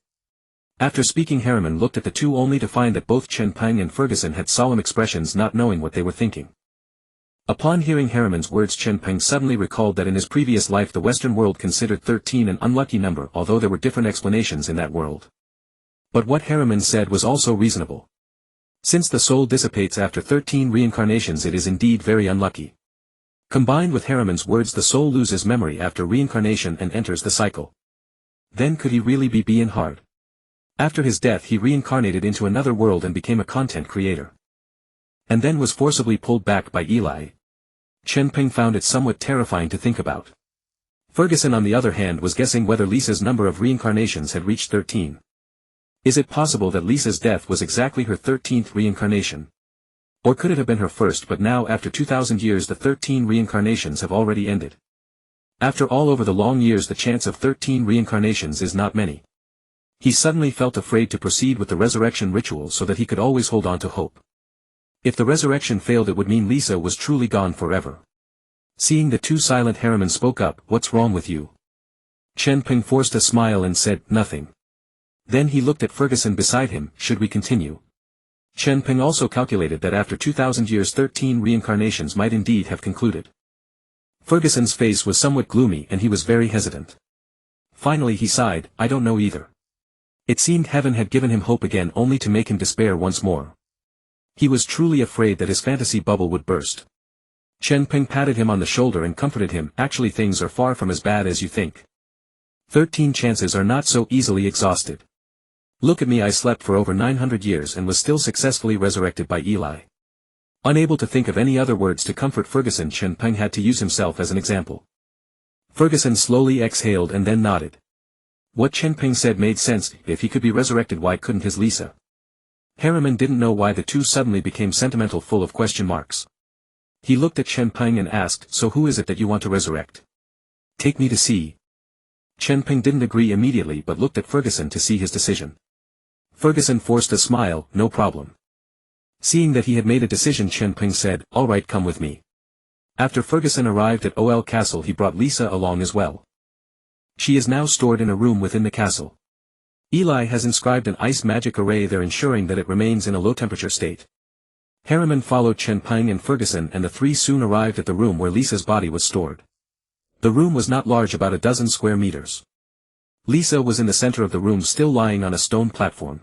After speaking, Harriman looked at the two only to find that both Chen Peng and Ferguson had solemn expressions, not knowing what they were thinking. Upon hearing Harriman's words, Chen Peng suddenly recalled that in his previous life the Western world considered 13 an unlucky number, although there were different explanations in that world. But what Harriman said was also reasonable. Since the soul dissipates after 13 reincarnations, it is indeed very unlucky. Combined with Harriman's words, the soul loses memory after reincarnation and enters the cycle. Then could he really be being hard? After his death he reincarnated into another world and became a content creator. And then was forcibly pulled back by Eli. Chen Peng found it somewhat terrifying to think about. Ferguson on the other hand was guessing whether Lisa's number of reincarnations had reached 13. Is it possible that Lisa's death was exactly her 13th reincarnation? Or could it have been her first, but now after 2,000 years the 13 reincarnations have already ended? After all, over the long years the chance of 13 reincarnations is not many. He suddenly felt afraid to proceed with the resurrection ritual so that he could always hold on to hope. If the resurrection failed, it would mean Lisa was truly gone forever. Seeing the two silent, Harriman spoke up, "What's wrong with you?" Chen Peng forced a smile and said, "Nothing." Then he looked at Ferguson beside him, "Should we continue?" Chen Peng also calculated that after 2,000 years 13 reincarnations might indeed have concluded. Ferguson's face was somewhat gloomy and he was very hesitant. Finally he sighed, "I don't know either." It seemed heaven had given him hope again, only to make him despair once more. He was truly afraid that his fantasy bubble would burst. Chen Peng patted him on the shoulder and comforted him, "Actually things are far from as bad as you think. 13 chances are not so easily exhausted. Look at me, I slept for over 900 years and was still successfully resurrected by Eli." Unable to think of any other words to comfort Ferguson, Chen Peng had to use himself as an example. Ferguson slowly exhaled and then nodded. What Chen Peng said made sense. If he could be resurrected, why couldn't his Lisa? Harriman didn't know why the two suddenly became sentimental, full of question marks. He looked at Chen Peng and asked, "So who is it that you want to resurrect? Take me to see." Chen Peng didn't agree immediately but looked at Ferguson to see his decision. Ferguson forced a smile, "No problem." Seeing that he had made a decision, Chen Peng said, "All right, come with me." After Ferguson arrived at OL Castle, he brought Lisa along as well. She is now stored in a room within the castle. Eli has inscribed an ice magic array there, ensuring that it remains in a low-temperature state. Harriman followed Chen Peng and Ferguson, and the three soon arrived at the room where Lisa's body was stored. The room was not large, about a dozen square meters. Lisa was in the center of the room, still lying on a stone platform.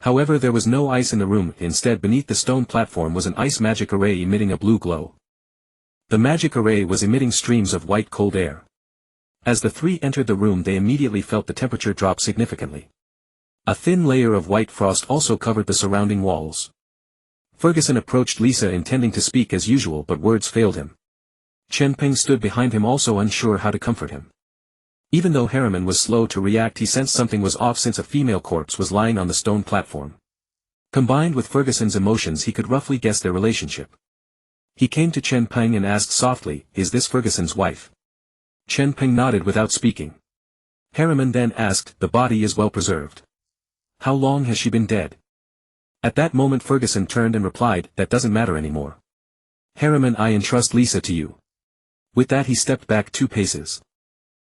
However, there was no ice in the room. Instead, beneath the stone platform was an ice magic array emitting a blue glow. The magic array was emitting streams of white cold air. As the three entered the room, they immediately felt the temperature drop significantly. A thin layer of white frost also covered the surrounding walls. Ferguson approached Lisa, intending to speak as usual, but words failed him. Chen Peng stood behind him, also unsure how to comfort him. Even though Harriman was slow to react, he sensed something was off, since a female corpse was lying on the stone platform. Combined with Ferguson's emotions, he could roughly guess their relationship. He came to Chen Peng and asked softly, "Is this Ferguson's wife?" Chen Peng nodded without speaking. Harriman then asked, "The body is well preserved. How long has she been dead?" At that moment Ferguson turned and replied, that doesn't matter anymore. Harriman, I entrust Lisa to you. With that he stepped back 2 paces.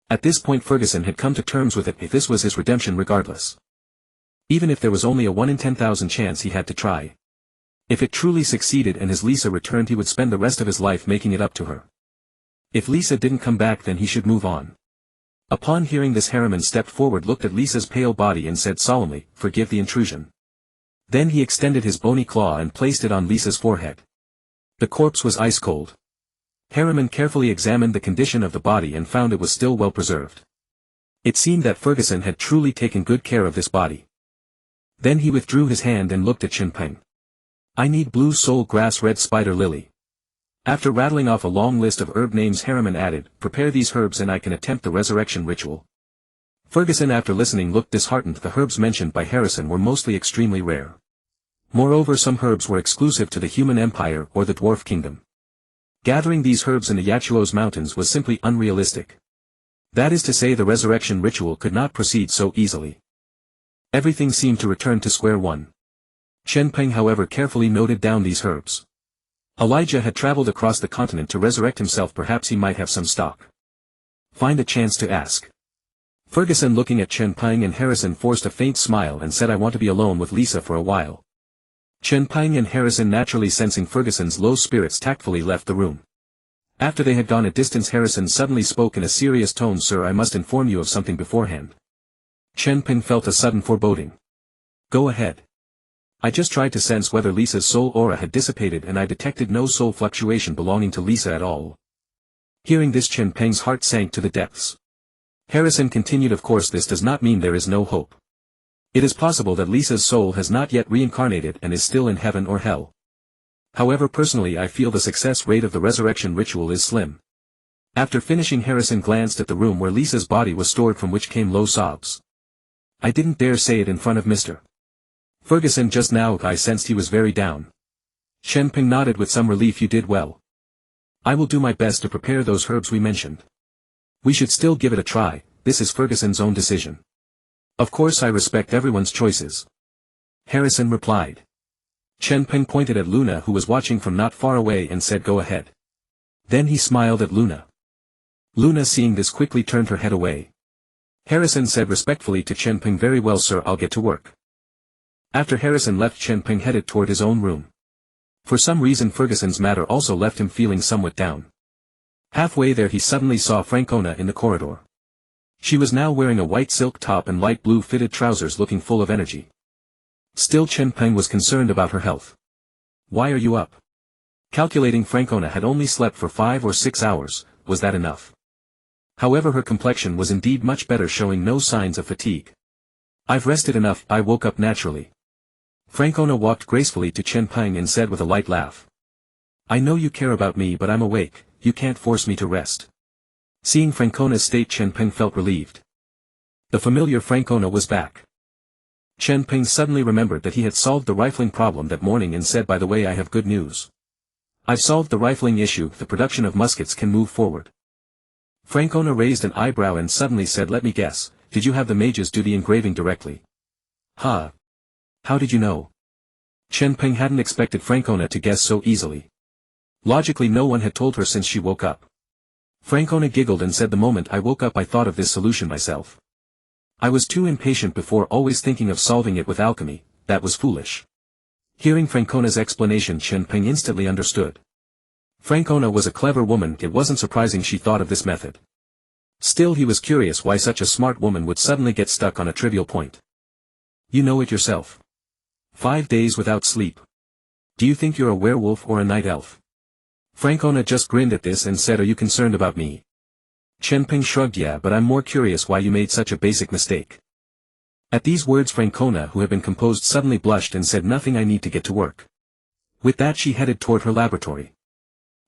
At this point Ferguson had come to terms with it, if this was his redemption regardless. Even if there was only a 1 in 10,000 chance he had to try. If it truly succeeded and his Lisa returned, he would spend the rest of his life making it up to her. If Lisa didn't come back, then he should move on. Upon hearing this, Harriman stepped forward, looked at Lisa's pale body and said solemnly, forgive the intrusion. Then he extended his bony claw and placed it on Lisa's forehead. The corpse was ice cold. Harriman carefully examined the condition of the body and found it was still well preserved. It seemed that Ferguson had truly taken good care of this body. Then he withdrew his hand and looked at Chen Peng. I need blue soul grass, red spider lily. After rattling off a long list of herb names, Harriman added, prepare these herbs and I can attempt the resurrection ritual. Ferguson, after listening, looked disheartened. The herbs mentioned by Harrison were mostly extremely rare. Moreover, some herbs were exclusive to the human empire or the dwarf kingdom. Gathering these herbs in the Yachuo's mountains was simply unrealistic. That is to say, the resurrection ritual could not proceed so easily. Everything seemed to return to square one. Chen Peng, however, carefully noted down these herbs. Elijah had traveled across the continent to resurrect himself, perhaps he might have some stock. Find a chance to ask. Ferguson, looking at Chen Peng and Harrison, forced a faint smile and said, I want to be alone with Lisa for a while. Chen Peng and Harrison, naturally sensing Ferguson's low spirits, tactfully left the room. After they had gone a distance, Harrison suddenly spoke in a serious tone, Sir, I must inform you of something beforehand. Chen Peng felt a sudden foreboding. Go ahead. I just tried to sense whether Lisa's soul aura had dissipated and I detected no soul fluctuation belonging to Lisa at all. Hearing this, Chen Peng's heart sank to the depths. Harrison continued, of course this does not mean there is no hope. It is possible that Lisa's soul has not yet reincarnated and is still in heaven or hell. However, personally I feel the success rate of the resurrection ritual is slim. After finishing, Harrison glanced at the room where Lisa's body was stored, from which came low sobs. I didn't dare say it in front of Mr. Ferguson just now. I sensed he was very down. Chen Peng nodded with some relief. You did well. I will do my best to prepare those herbs we mentioned. We should still give it a try, this is Ferguson's own decision. Of course I respect everyone's choices. Harrison replied. Chen Peng pointed at Luna, who was watching from not far away, and said, go ahead. Then he smiled at Luna. Luna, seeing this, quickly turned her head away. Harrison said respectfully to Chen Peng, very well sir, I'll get to work. After Harrison left, Chen Peng headed toward his own room. For some reason Ferguson's matter also left him feeling somewhat down. Halfway there he suddenly saw Francona in the corridor. She was now wearing a white silk top and light blue fitted trousers, looking full of energy. Still, Chen Peng was concerned about her health. Why are you up? Calculating Francona had only slept for 5 or 6 hours, was that enough? However, her complexion was indeed much better, showing no signs of fatigue. I've rested enough, I woke up naturally. Francona walked gracefully to Chen Peng and said with a light laugh. I know you care about me, but I'm awake, you can't force me to rest. Seeing Francona's state, Chen Peng felt relieved. The familiar Francona was back. Chen Peng suddenly remembered that he had solved the rifling problem that morning and said, by the way, I have good news. I've solved the rifling issue, the production of muskets can move forward. Francona raised an eyebrow and suddenly said, let me guess, did you have the mages do the engraving directly? Huh? How did you know? Chen Peng hadn't expected Francona to guess so easily. Logically no one had told her since she woke up. Francona giggled and said, the moment I woke up I thought of this solution myself. I was too impatient before, always thinking of solving it with alchemy, that was foolish. Hearing Francona's explanation, Chen Peng instantly understood. Francona was a clever woman, it wasn't surprising she thought of this method. Still he was curious why such a smart woman would suddenly get stuck on a trivial point. You know it yourself. 5 days without sleep. Do you think you're a werewolf or a night elf? Francona just grinned at this and said, are you concerned about me? Chen Peng shrugged, yeah, but I'm more curious why you made such a basic mistake. At these words Francona, who had been composed, suddenly blushed and said, nothing, I need to get to work. With that she headed toward her laboratory.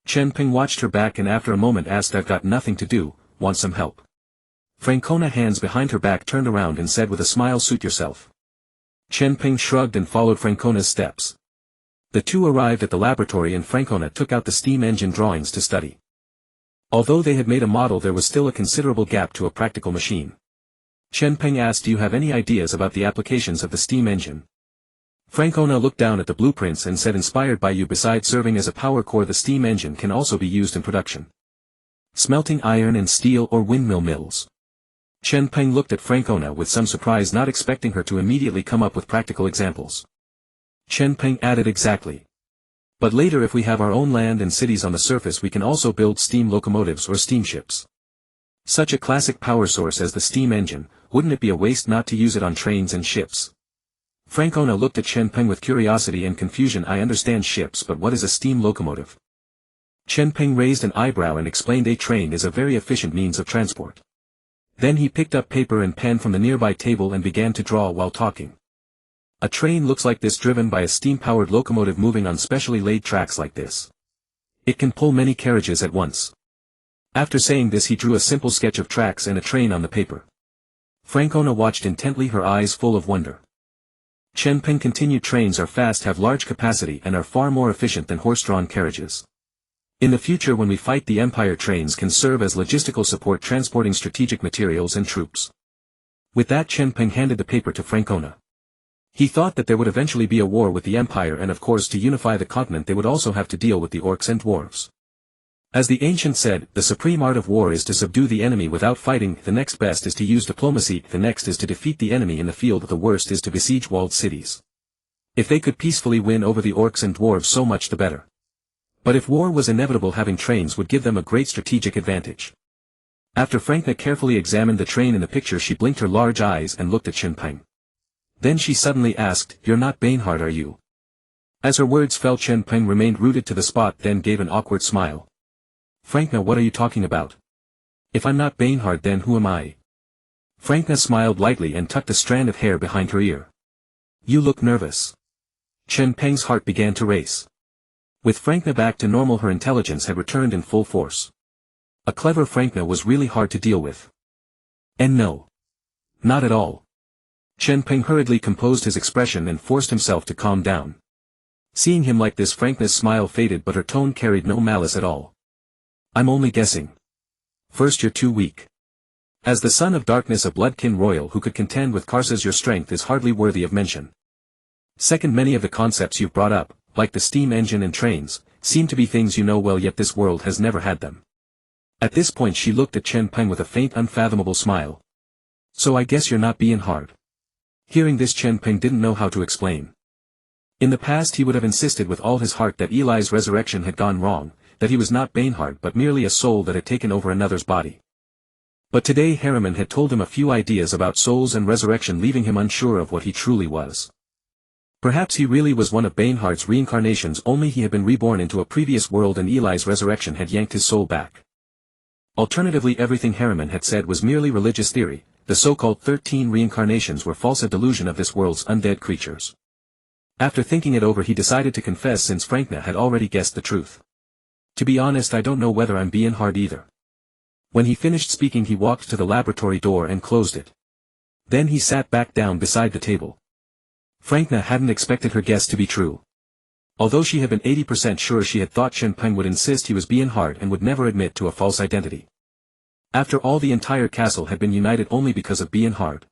Chen Peng watched her back and after a moment asked, I've got nothing to do, want some help? Francona, hands behind her back, turned around and said with a smile, suit yourself. Chen Peng shrugged and followed Francona's steps. The two arrived at the laboratory and Francona took out the steam engine drawings to study. Although they had made a model, there was still a considerable gap to a practical machine. Chen Peng asked, do you have any ideas about the applications of the steam engine? Francona looked down at the blueprints and said, inspired by you, besides serving as a power core, the steam engine can also be used in production. Smelting iron and steel or windmill mills. Chen Peng looked at Francona with some surprise, not expecting her to immediately come up with practical examples. Chen Peng added, exactly. But later, if we have our own land and cities on the surface, we can also build steam locomotives or steamships. Such a classic power source as the steam engine, wouldn't it be a waste not to use it on trains and ships? Francona looked at Chen Peng with curiosity and confusion. I understand ships, but what is a steam locomotive? Chen Peng raised an eyebrow and explained, a train is a very efficient means of transport. Then he picked up paper and pen from the nearby table and began to draw while talking. A train looks like this, driven by a steam-powered locomotive moving on specially laid tracks like this. It can pull many carriages at once. After saying this, he drew a simple sketch of tracks and a train on the paper. Francona watched intently, her eyes full of wonder. Chen Peng continued, trains are fast, have large capacity, and are far more efficient than horse-drawn carriages. In the future, when we fight the Empire, trains can serve as logistical support, transporting strategic materials and troops. With that, Chen Peng handed the paper to Francona. He thought that there would eventually be a war with the Empire, and of course to unify the continent they would also have to deal with the orcs and dwarves. As the ancient said, the supreme art of war is to subdue the enemy without fighting, the next best is to use diplomacy, the next is to defeat the enemy in the field, the worst is to besiege walled cities. If they could peacefully win over the orcs and dwarves, so much the better. But if war was inevitable, having trains would give them a great strategic advantage. After Francona carefully examined the train in the picture, she blinked her large eyes and looked at Chen Peng. Then she suddenly asked, "You're not Bainhard, are you?" As her words fell, Chen Peng remained rooted to the spot, then gave an awkward smile. "Francona, what are you talking about? If I'm not Bainhard, then who am I?" Francona smiled lightly and tucked a strand of hair behind her ear. "You look nervous." Chen Peng's heart began to race. With Francona back to normal, her intelligence had returned in full force. A clever Francona was really hard to deal with. And no. Not at all. Chen Peng hurriedly composed his expression and forced himself to calm down. Seeing him like this, Francona's smile faded, but her tone carried no malice at all. "I'm only guessing. First, you're too weak. As the son of darkness, a bloodkin royal who could contend with Karsa's, your strength is hardly worthy of mention. Second, many of the concepts you've brought up, like the steam engine and trains, seem to be things you know well, yet this world has never had them." At this point she looked at Chen Peng with a faint, unfathomable smile. "So I guess you're not being hard." Hearing this, Chen Peng didn't know how to explain. In the past he would have insisted with all his heart that Eli's resurrection had gone wrong, that he was not Bainhard but merely a soul that had taken over another's body. But today Harriman had told him a few ideas about souls and resurrection, leaving him unsure of what he truly was. Perhaps he really was one of Bainhard's reincarnations, only he had been reborn into a previous world and Eli's resurrection had yanked his soul back. Alternatively, everything Harriman had said was merely religious theory, the so-called 13 reincarnations were false, a delusion of this world's undead creatures. After thinking it over, he decided to confess, since Francona had already guessed the truth. "To be honest, I don't know whether I'm being hard either." When he finished speaking, he walked to the laboratory door and closed it. Then he sat back down beside the table. Francona hadn't expected her guess to be true. Although she had been 80% sure, she had thought Chen Peng would insist he was being hard and would never admit to a false identity. After all, the entire castle had been united only because of being hard.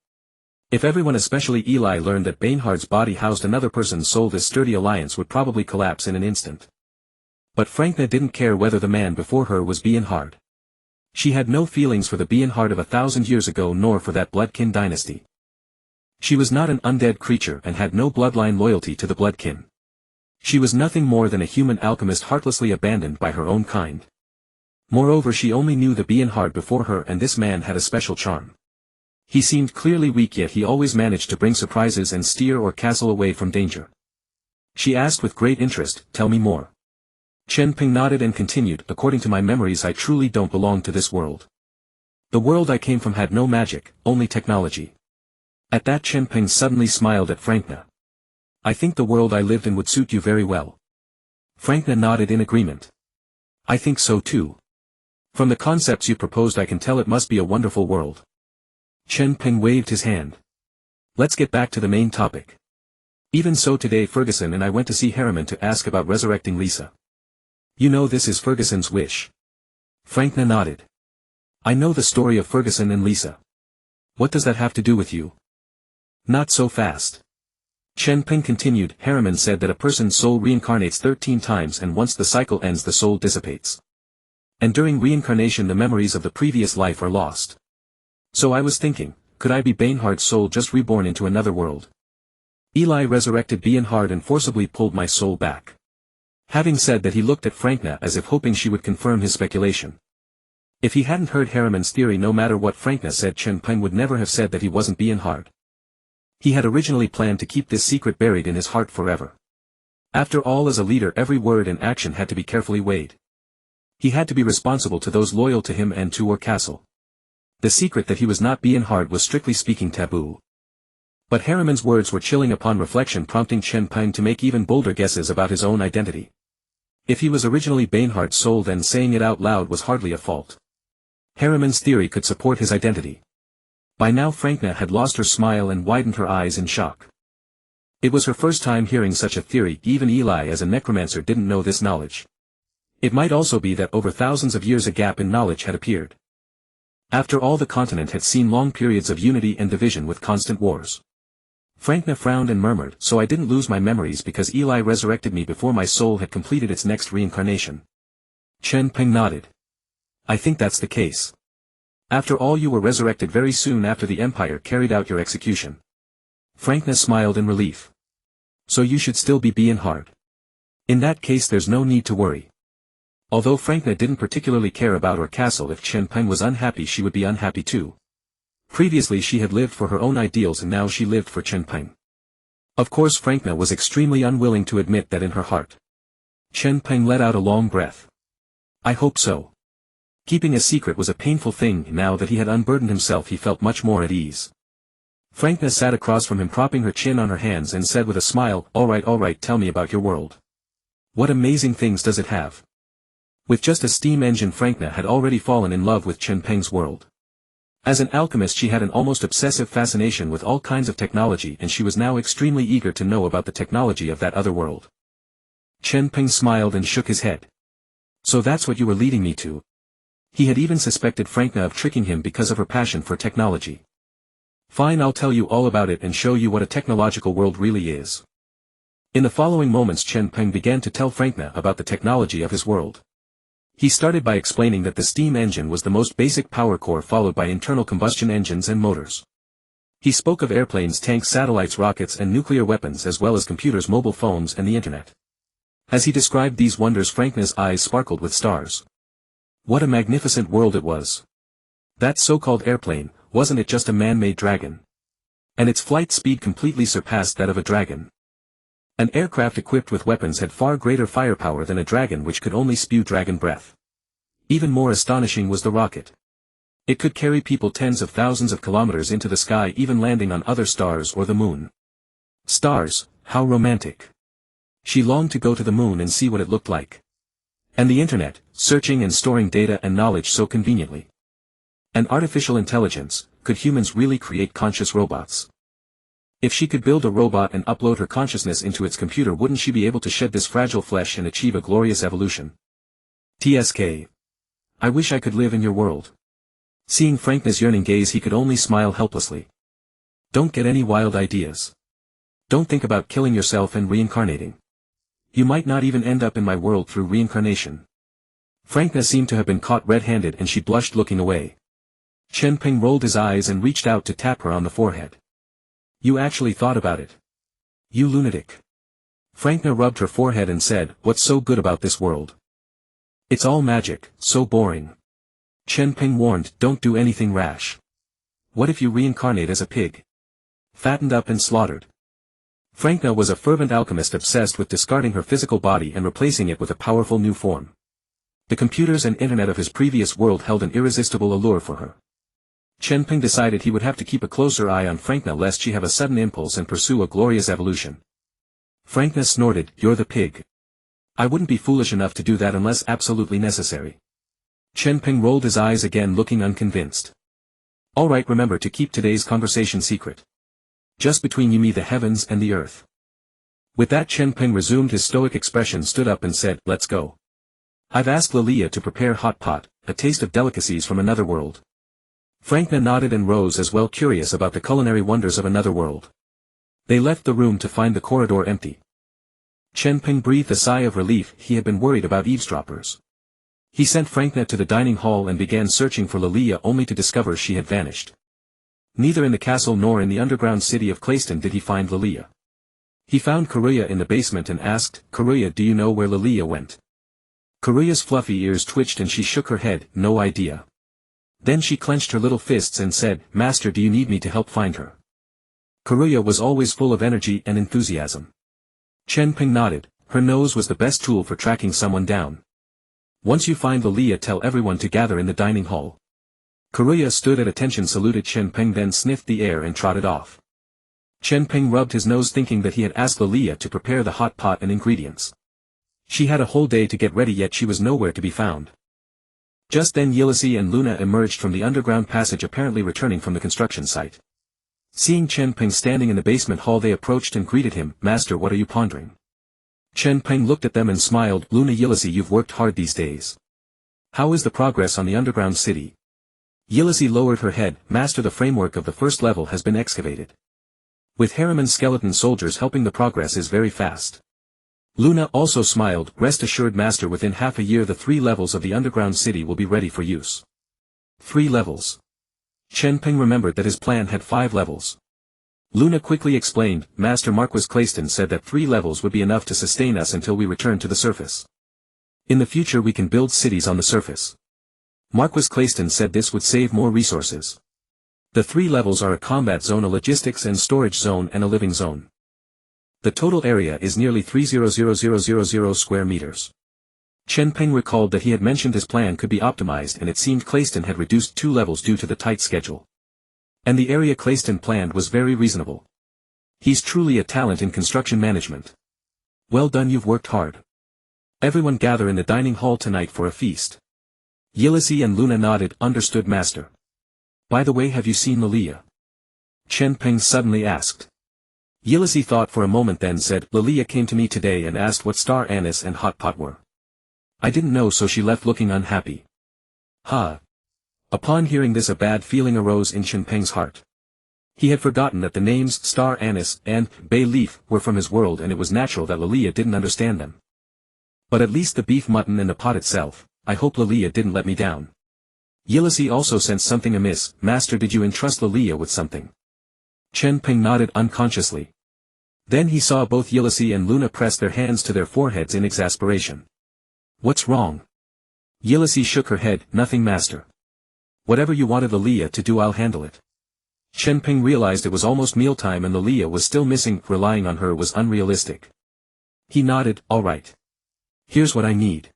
If everyone, especially Eli, learned that Bainhard's body housed another person's soul, this sturdy alliance would probably collapse in an instant. But Francona didn't care whether the man before her was being hard. She had no feelings for the being hard of 1,000 years ago, nor for that bloodkin dynasty. She was not an undead creature and had no bloodline loyalty to the bloodkin. She was nothing more than a human alchemist heartlessly abandoned by her own kind. Moreover, she only knew the being hard before her, and this man had a special charm. He seemed clearly weak, yet he always managed to bring surprises and steer our castle away from danger. She asked with great interest, "Tell me more." Chen Peng nodded and continued, "According to my memories, I truly don't belong to this world. The world I came from had no magic, only technology." At that, Chen Peng suddenly smiled at Francona. "I think the world I lived in would suit you very well." Francona nodded in agreement. "I think so too. From the concepts you proposed, I can tell it must be a wonderful world." Chen Peng waved his hand. "Let's get back to the main topic. Even so, today Ferguson and I went to see Harriman to ask about resurrecting Lisa. You know this is Ferguson's wish." Francona nodded. "I know the story of Ferguson and Lisa. What does that have to do with you?" "Not so fast. Chen Peng continued, Harriman said that a person's soul reincarnates 13 times and once the cycle ends the soul dissipates. And during reincarnation the memories of the previous life are lost. So I was thinking, could I be Bainhard's soul just reborn into another world? Eli resurrected Bainhard and forcibly pulled my soul back. Having said that he looked at Frankna as if hoping she would confirm his speculation. If he hadn't heard Harriman's theory, no matter what Frankna said, Chen Peng would never have said that he wasn't Bainhard. He had originally planned to keep this secret buried in his heart forever. After all, as a leader every word and action had to be carefully weighed. He had to be responsible to those loyal to him and to Orr Castle. The secret that he was not Bainhard was strictly speaking taboo. But Harriman's words were chilling upon reflection, prompting Chen Peng to make even bolder guesses about his own identity. If he was originally Bainhard's soul, then saying it out loud was hardly a fault. Harriman's theory could support his identity. By now Frankna had lost her smile and widened her eyes in shock. It was her first time hearing such a theory. Even Eli as a necromancer didn't know this knowledge. It might also be that over thousands of years a gap in knowledge had appeared. After all, the continent had seen long periods of unity and division with constant wars. Frankna frowned and murmured, so I didn't lose my memories because Eli resurrected me before my soul had completed its next reincarnation. Chen Peng nodded. I think that's the case. After all, you were resurrected very soon after the Empire carried out your execution. Frankna smiled in relief. So you should still be Bainhard. In that case there's no need to worry. Although Frankna didn't particularly care about Orr Castle, if Chen Peng was unhappy she would be unhappy too. Previously she had lived for her own ideals and now she lived for Chen Peng. Of course Frankna was extremely unwilling to admit that in her heart. Chen Peng let out a long breath. I hope so. Keeping a secret was a painful thing. Now that he had unburdened himself he felt much more at ease. Frankna sat across from him, propping her chin on her hands, and said with a smile, all right, tell me about your world. What amazing things does it have? With just a steam engine, Frankna had already fallen in love with Chen Peng's world. As an alchemist she had an almost obsessive fascination with all kinds of technology, and she was now extremely eager to know about the technology of that other world. Chen Peng smiled and shook his head. So that's what you were leading me to. He had even suspected Frankna of tricking him because of her passion for technology. Fine, I'll tell you all about it and show you what a technological world really is. In the following moments Chen Peng began to tell Frankna about the technology of his world. He started by explaining that the steam engine was the most basic power core, followed by internal combustion engines and motors. He spoke of airplanes, tanks, satellites, rockets and nuclear weapons, as well as computers, mobile phones and the internet. As he described these wonders Frankna's eyes sparkled with stars. What a magnificent world it was. That so-called airplane, wasn't it just a man-made dragon? And its flight speed completely surpassed that of a dragon. An aircraft equipped with weapons had far greater firepower than a dragon, which could only spew dragon breath. Even more astonishing was the rocket. It could carry people tens of thousands of kilometers into the sky, even landing on other stars or the moon. Stars, how romantic. She longed to go to the moon and see what it looked like. And the internet, searching and storing data and knowledge so conveniently. And artificial intelligence, could humans really create conscious robots? If she could build a robot and upload her consciousness into its computer, wouldn't she be able to shed this fragile flesh and achieve a glorious evolution? TSK. I wish I could live in your world. Seeing Frankna's yearning gaze he could only smile helplessly. Don't get any wild ideas. Don't think about killing yourself and reincarnating. You might not even end up in my world through reincarnation. Frankna seemed to have been caught red-handed and she blushed, looking away. Chen Peng rolled his eyes and reached out to tap her on the forehead. You actually thought about it. You lunatic. Frankna rubbed her forehead and said, what's so good about this world? It's all magic, so boring. Chen Peng warned, don't do anything rash. What if you reincarnate as a pig? Fattened up and slaughtered. Frankna was a fervent alchemist obsessed with discarding her physical body and replacing it with a powerful new form. The computers and internet of his previous world held an irresistible allure for her. Chen Peng decided he would have to keep a closer eye on Frankna lest she have a sudden impulse and pursue a glorious evolution. Frankna snorted, you're the pig. I wouldn't be foolish enough to do that unless absolutely necessary. Chen Peng rolled his eyes again, looking unconvinced. All right, remember to keep today's conversation secret. Just between you, me, the heavens and the earth. With that Chen Peng resumed his stoic expression, stood up and said, let's go. I've asked Lilia to prepare hot pot, a taste of delicacies from another world. Frankna nodded and rose as well, curious about the culinary wonders of another world. They left the room to find the corridor empty. Chen Peng breathed a sigh of relief. He had been worried about eavesdroppers. He sent Frankna to the dining hall and began searching for Lilia only to discover she had vanished. Neither in the castle nor in the underground city of Clayston did he find Lilia. He found Karuya in the basement and asked, "Karuya, do you know where Lilia went?" Karuya's fluffy ears twitched and she shook her head, "No idea." Then she clenched her little fists and said, "Master, do you need me to help find her?" Karuya was always full of energy and enthusiasm. Chen Peng nodded. Her nose was the best tool for tracking someone down. "Once you find Lilia, tell everyone to gather in the dining hall." Karuya stood at attention, saluted Chen Peng, then sniffed the air and trotted off. Chen Peng rubbed his nose thinking that he had asked Lilia to prepare the hot pot and ingredients. She had a whole day to get ready, yet she was nowhere to be found. Just then Ulysses and Luna emerged from the underground passage, apparently returning from the construction site. Seeing Chen Peng standing in the basement hall, they approached and greeted him. "Master, what are you pondering?" Chen Peng looked at them and smiled. "Luna, Ulysses, you've worked hard these days. How is the progress on the underground city?" Ulysses lowered her head. "Master, the framework of the first level has been excavated. With heroine skeleton soldiers helping, the progress is very fast." Luna also smiled. "Rest assured, Master, within half a year the 3 levels of the underground city will be ready for use." 3 levels. Chen Peng remembered that his plan had 5 levels. Luna quickly explained, "Master, Marquis Clayston said that 3 levels would be enough to sustain us until we return to the surface. In the future we can build cities on the surface. Marquis Clayston said this would save more resources. The 3 levels are a combat zone, a logistics and storage zone, and a living zone. The total area is nearly 300,000 square meters. Chen Peng recalled that he had mentioned his plan could be optimized, and it seemed Clayston had reduced 2 levels due to the tight schedule. And the area Clayston planned was very reasonable. He's truly a talent in construction management. Well done, you've worked hard. Everyone gather in the dining hall tonight for a feast. Ulysses and Luna nodded. Understood, Master. By the way, have you seen Lilia? Chen Peng suddenly asked. Ulysses thought for a moment, then said, Lilia came to me today and asked what star anise and hot pot were. I didn't know, so she left looking unhappy. Upon hearing this, a bad feeling arose in Chen Peng's heart. He had forgotten that the names star anise and bay leaf were from his world, and it was natural that Lilia didn't understand them. But at least the beef mutton and the pot itself, I hope Lilia didn't let me down. Ulysses also sensed something amiss. Master, did you entrust Lilia with something? Chen Peng nodded unconsciously. Then he saw both Ulysses and Luna press their hands to their foreheads in exasperation. What's wrong? Ulysses shook her head. Nothing, Master. Whatever you wanted Lilia to do, I'll handle it. Chen Peng realized it was almost mealtime and Lilia was still missing. Relying on her was unrealistic. He nodded. All right. Here's what I need.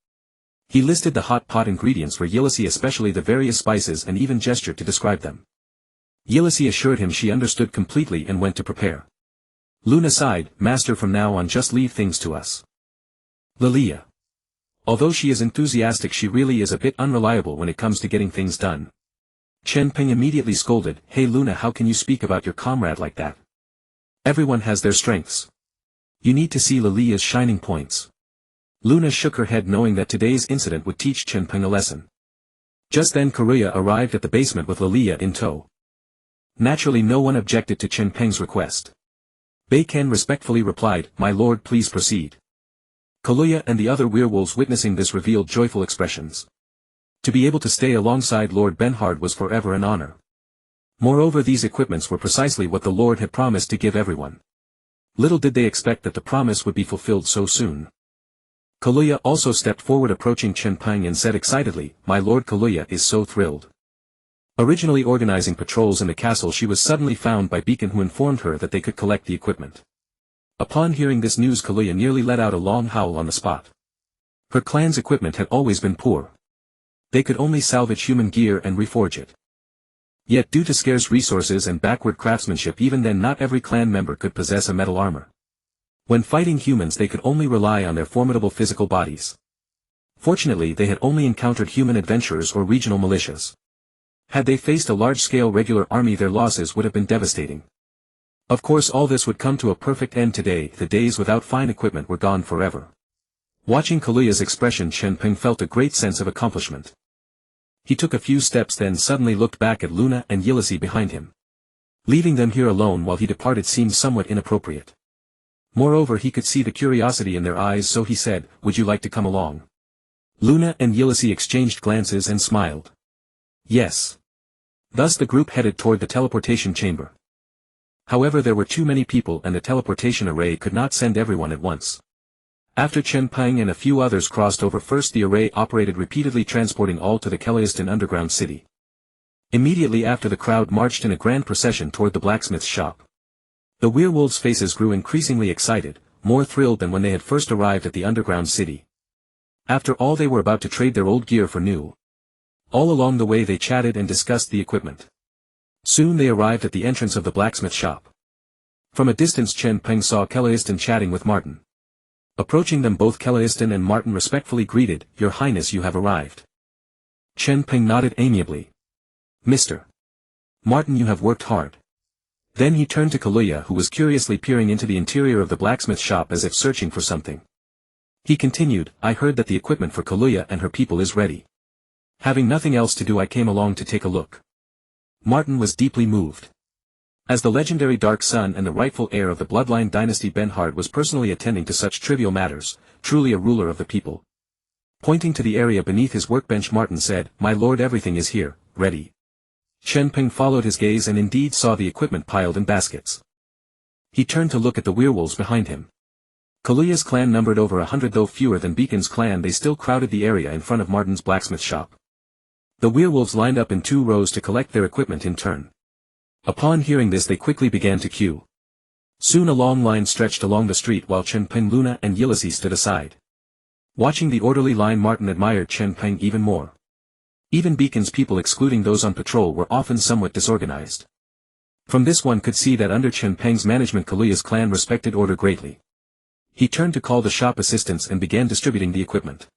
He listed the hot pot ingredients for Ulysses, especially the various spices, and even gestured to describe them. Ulysses assured him she understood completely and went to prepare. Luna sighed. Master, from now on just leave things to us. Lilia. Although she is enthusiastic, she really is a bit unreliable when it comes to getting things done. Chen Peng immediately scolded. Hey Luna, how can you speak about your comrade like that? Everyone has their strengths. You need to see Lilia's shining points. Luna shook her head, knowing that today's incident would teach Chen Peng a lesson. Just then Karuya arrived at the basement with Lilia in tow. Naturally no one objected to Chen Peng's request. Beiken respectfully replied, My lord, please proceed. Kaluya and the other werewolves witnessing this revealed joyful expressions. To be able to stay alongside Lord Benhard was forever an honor. Moreover, these equipments were precisely what the Lord had promised to give everyone. Little did they expect that the promise would be fulfilled so soon. Kaluya also stepped forward, approaching Chen Peng, and said excitedly, My lord, Kaluya is so thrilled. Originally organizing patrols in the castle, she was suddenly found by Beacon, who informed her that they could collect the equipment. Upon hearing this news, Kaluya nearly let out a long howl on the spot. Her clan's equipment had always been poor. They could only salvage human gear and reforge it. Yet due to scarce resources and backward craftsmanship, even then not every clan member could possess a metal armor. When fighting humans, they could only rely on their formidable physical bodies. Fortunately, they had only encountered human adventurers or regional militias. Had they faced a large-scale regular army, their losses would have been devastating. Of course, all this would come to a perfect end today. The days without fine equipment were gone forever. Watching Kaluya's expression, Chen Peng felt a great sense of accomplishment. He took a few steps, then suddenly looked back at Luna and Ulysses behind him. Leaving them here alone while he departed seemed somewhat inappropriate. Moreover, he could see the curiosity in their eyes, so he said, "Would you like to come along?" Luna and Ulysses exchanged glances and smiled. Yes. Thus the group headed toward the teleportation chamber. However, there were too many people and the teleportation array could not send everyone at once. After Chen Peng and a few others crossed over first, the array operated repeatedly, transporting all to the Keleistan underground city. Immediately after, the crowd marched in a grand procession toward the blacksmith's shop. The werewolves' faces grew increasingly excited, more thrilled than when they had first arrived at the underground city. After all, they were about to trade their old gear for new. All along the way they chatted and discussed the equipment. Soon they arrived at the entrance of the blacksmith shop. From a distance Chen Peng saw Keleistan chatting with Martin. Approaching them both, Keleistan and Martin respectfully greeted, "Your Highness, you have arrived." Chen Peng nodded amiably. "Mr. Martin, you have worked hard." Then he turned to Kaluya, who was curiously peering into the interior of the blacksmith shop as if searching for something. He continued, "I heard that the equipment for Kaluya and her people is ready. Having nothing else to do, I came along to take a look." Martin was deeply moved. As the legendary Dark Sun and the rightful heir of the bloodline dynasty, Benhard was personally attending to such trivial matters, truly a ruler of the people. Pointing to the area beneath his workbench, Martin said, "My lord, everything is here, ready." Chen Peng followed his gaze and indeed saw the equipment piled in baskets. He turned to look at the werewolves behind him. Kaluya's clan numbered over 100, though fewer than Beacon's clan. They still crowded the area in front of Martin's blacksmith shop. The werewolves lined up in 2 rows to collect their equipment in turn. Upon hearing this, they quickly began to queue. Soon a long line stretched along the street while Chen Peng, Luna and Ulysses stood aside. Watching the orderly line, Martin admired Chen Peng even more. Even Beacon's people, excluding those on patrol, were often somewhat disorganized. From this one could see that under Chen Peng's management Kaluya's clan respected order greatly. He turned to call the shop assistants and began distributing the equipment.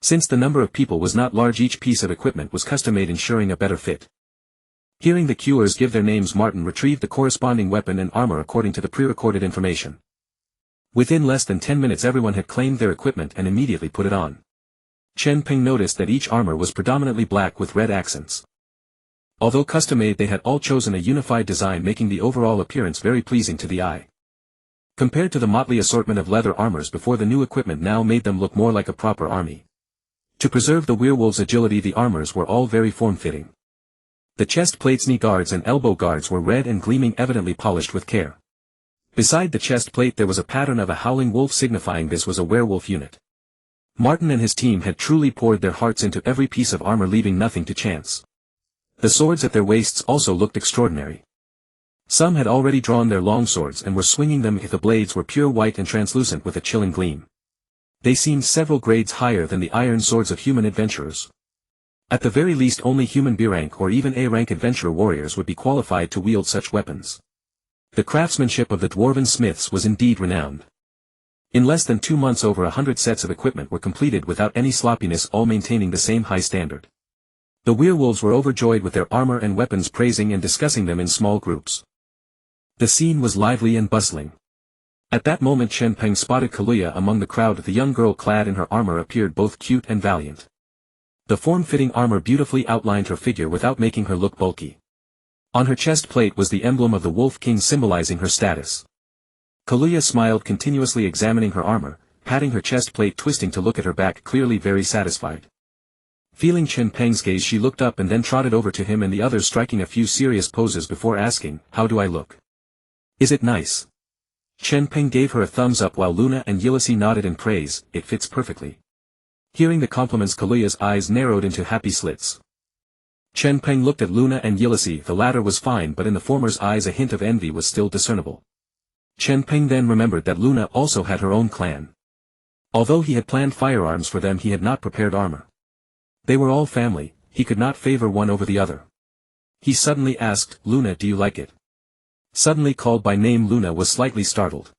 Since the number of people was not large, each piece of equipment was custom-made, ensuring a better fit. Hearing the queuers give their names, Martin retrieved the corresponding weapon and armor according to the pre-recorded information. Within less than 10 minutes everyone had claimed their equipment and immediately put it on. Chen Peng noticed that each armor was predominantly black with red accents. Although custom-made, they had all chosen a unified design, making the overall appearance very pleasing to the eye. Compared to the motley assortment of leather armors before, the new equipment now made them look more like a proper army. To preserve the werewolves' agility, the armors were all very form-fitting. The chest plates, knee guards and elbow guards were red and gleaming, evidently polished with care. Beside the chest plate there was a pattern of a howling wolf, signifying this was a werewolf unit. Martin and his team had truly poured their hearts into every piece of armor, leaving nothing to chance. The swords at their waists also looked extraordinary. Some had already drawn their long swords and were swinging them. The blades were pure white and translucent with a chilling gleam. They seemed several grades higher than the iron swords of human adventurers. At the very least, only human B-rank or even A-rank adventurer warriors would be qualified to wield such weapons. The craftsmanship of the dwarven smiths was indeed renowned. In less than 2 months over 100 sets of equipment were completed without any sloppiness, all maintaining the same high standard. The werewolves were overjoyed with their armor and weapons, praising and discussing them in small groups. The scene was lively and bustling. At that moment Chen Peng spotted Kaluya among the crowd. The young girl clad in her armor appeared both cute and valiant. The form-fitting armor beautifully outlined her figure without making her look bulky. On her chest plate was the emblem of the Wolf King, symbolizing her status. Kaluya smiled, continuously examining her armor, patting her chest plate, twisting to look at her back, clearly very satisfied. Feeling Chen Peng's gaze, she looked up and then trotted over to him and the others, striking a few serious poses before asking, "How do I look? Is it nice?" Chen Peng gave her a thumbs up while Luna and Ulysses nodded in praise. "It fits perfectly." Hearing the compliments, Kaluya's eyes narrowed into happy slits. Chen Peng looked at Luna and Ulysses. The latter was fine, but in the former's eyes a hint of envy was still discernible. Chen Peng then remembered that Luna also had her own clan. Although he had planned firearms for them, he had not prepared armor. They were all family, he could not favor one over the other. He suddenly asked, "Luna, do you like it?" Suddenly called by name, Luna was slightly startled.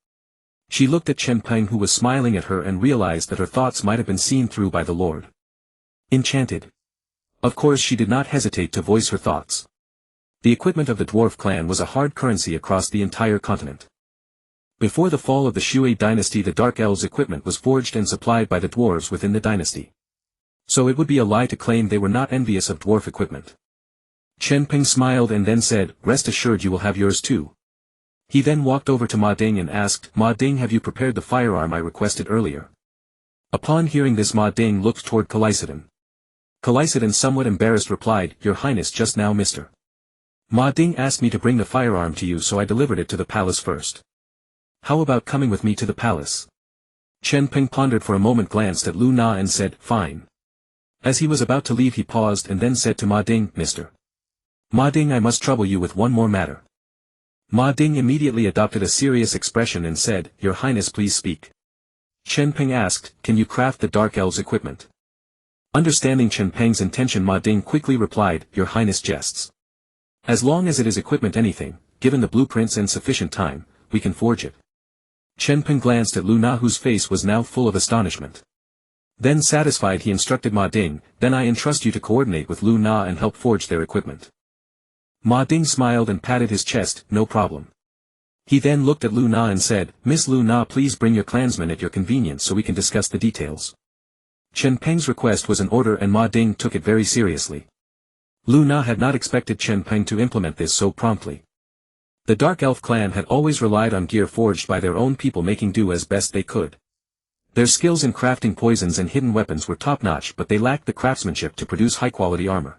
She looked at Chen Peng, who was smiling at her, and realized that her thoughts might have been seen through by the Lord. Enchanted. Of course she did not hesitate to voice her thoughts. The equipment of the dwarf clan was a hard currency across the entire continent. Before the fall of the Shui dynasty, the Dark Elves' equipment was forged and supplied by the dwarves within the dynasty. So it would be a lie to claim they were not envious of dwarf equipment. Chen Peng smiled and then said, rest assured you will have yours too. He then walked over to Ma Ding and asked, Ma Ding, have you prepared the firearm I requested earlier? Upon hearing this, Ma Ding looked toward Callicidon. Callicidon, somewhat embarrassed, replied, Your Highness, just now Mr. Ma Ding asked me to bring the firearm to you, so I delivered it to the palace first. How about coming with me to the palace? Chen Peng pondered for a moment, glanced at Lu Na and said, fine. As he was about to leave he paused and then said to Ma Ding, Mr. Ma Ding, I must trouble you with one more matter. Ma Ding immediately adopted a serious expression and said, Your Highness, please speak. Chen Peng asked, can you craft the Dark Elves' equipment? Understanding Chen Peng's intention, Ma Ding quickly replied, Your Highness jests. As long as it is equipment anything, given the blueprints and sufficient time, we can forge it. Chen Peng glanced at Lu Na, whose face was now full of astonishment. Then satisfied he instructed Ma Ding, then I entrust you to coordinate with Lu Na and help forge their equipment. Ma Ding smiled and patted his chest, no problem. He then looked at Lu Na and said, Miss Lu Na, please bring your clansmen at your convenience so we can discuss the details. Chen Peng's request was an order and Ma Ding took it very seriously. Lu Na had not expected Chen Peng to implement this so promptly. The Dark Elf clan had always relied on gear forged by their own people, making do as best they could. Their skills in crafting poisons and hidden weapons were top-notch, but they lacked the craftsmanship to produce high-quality armor.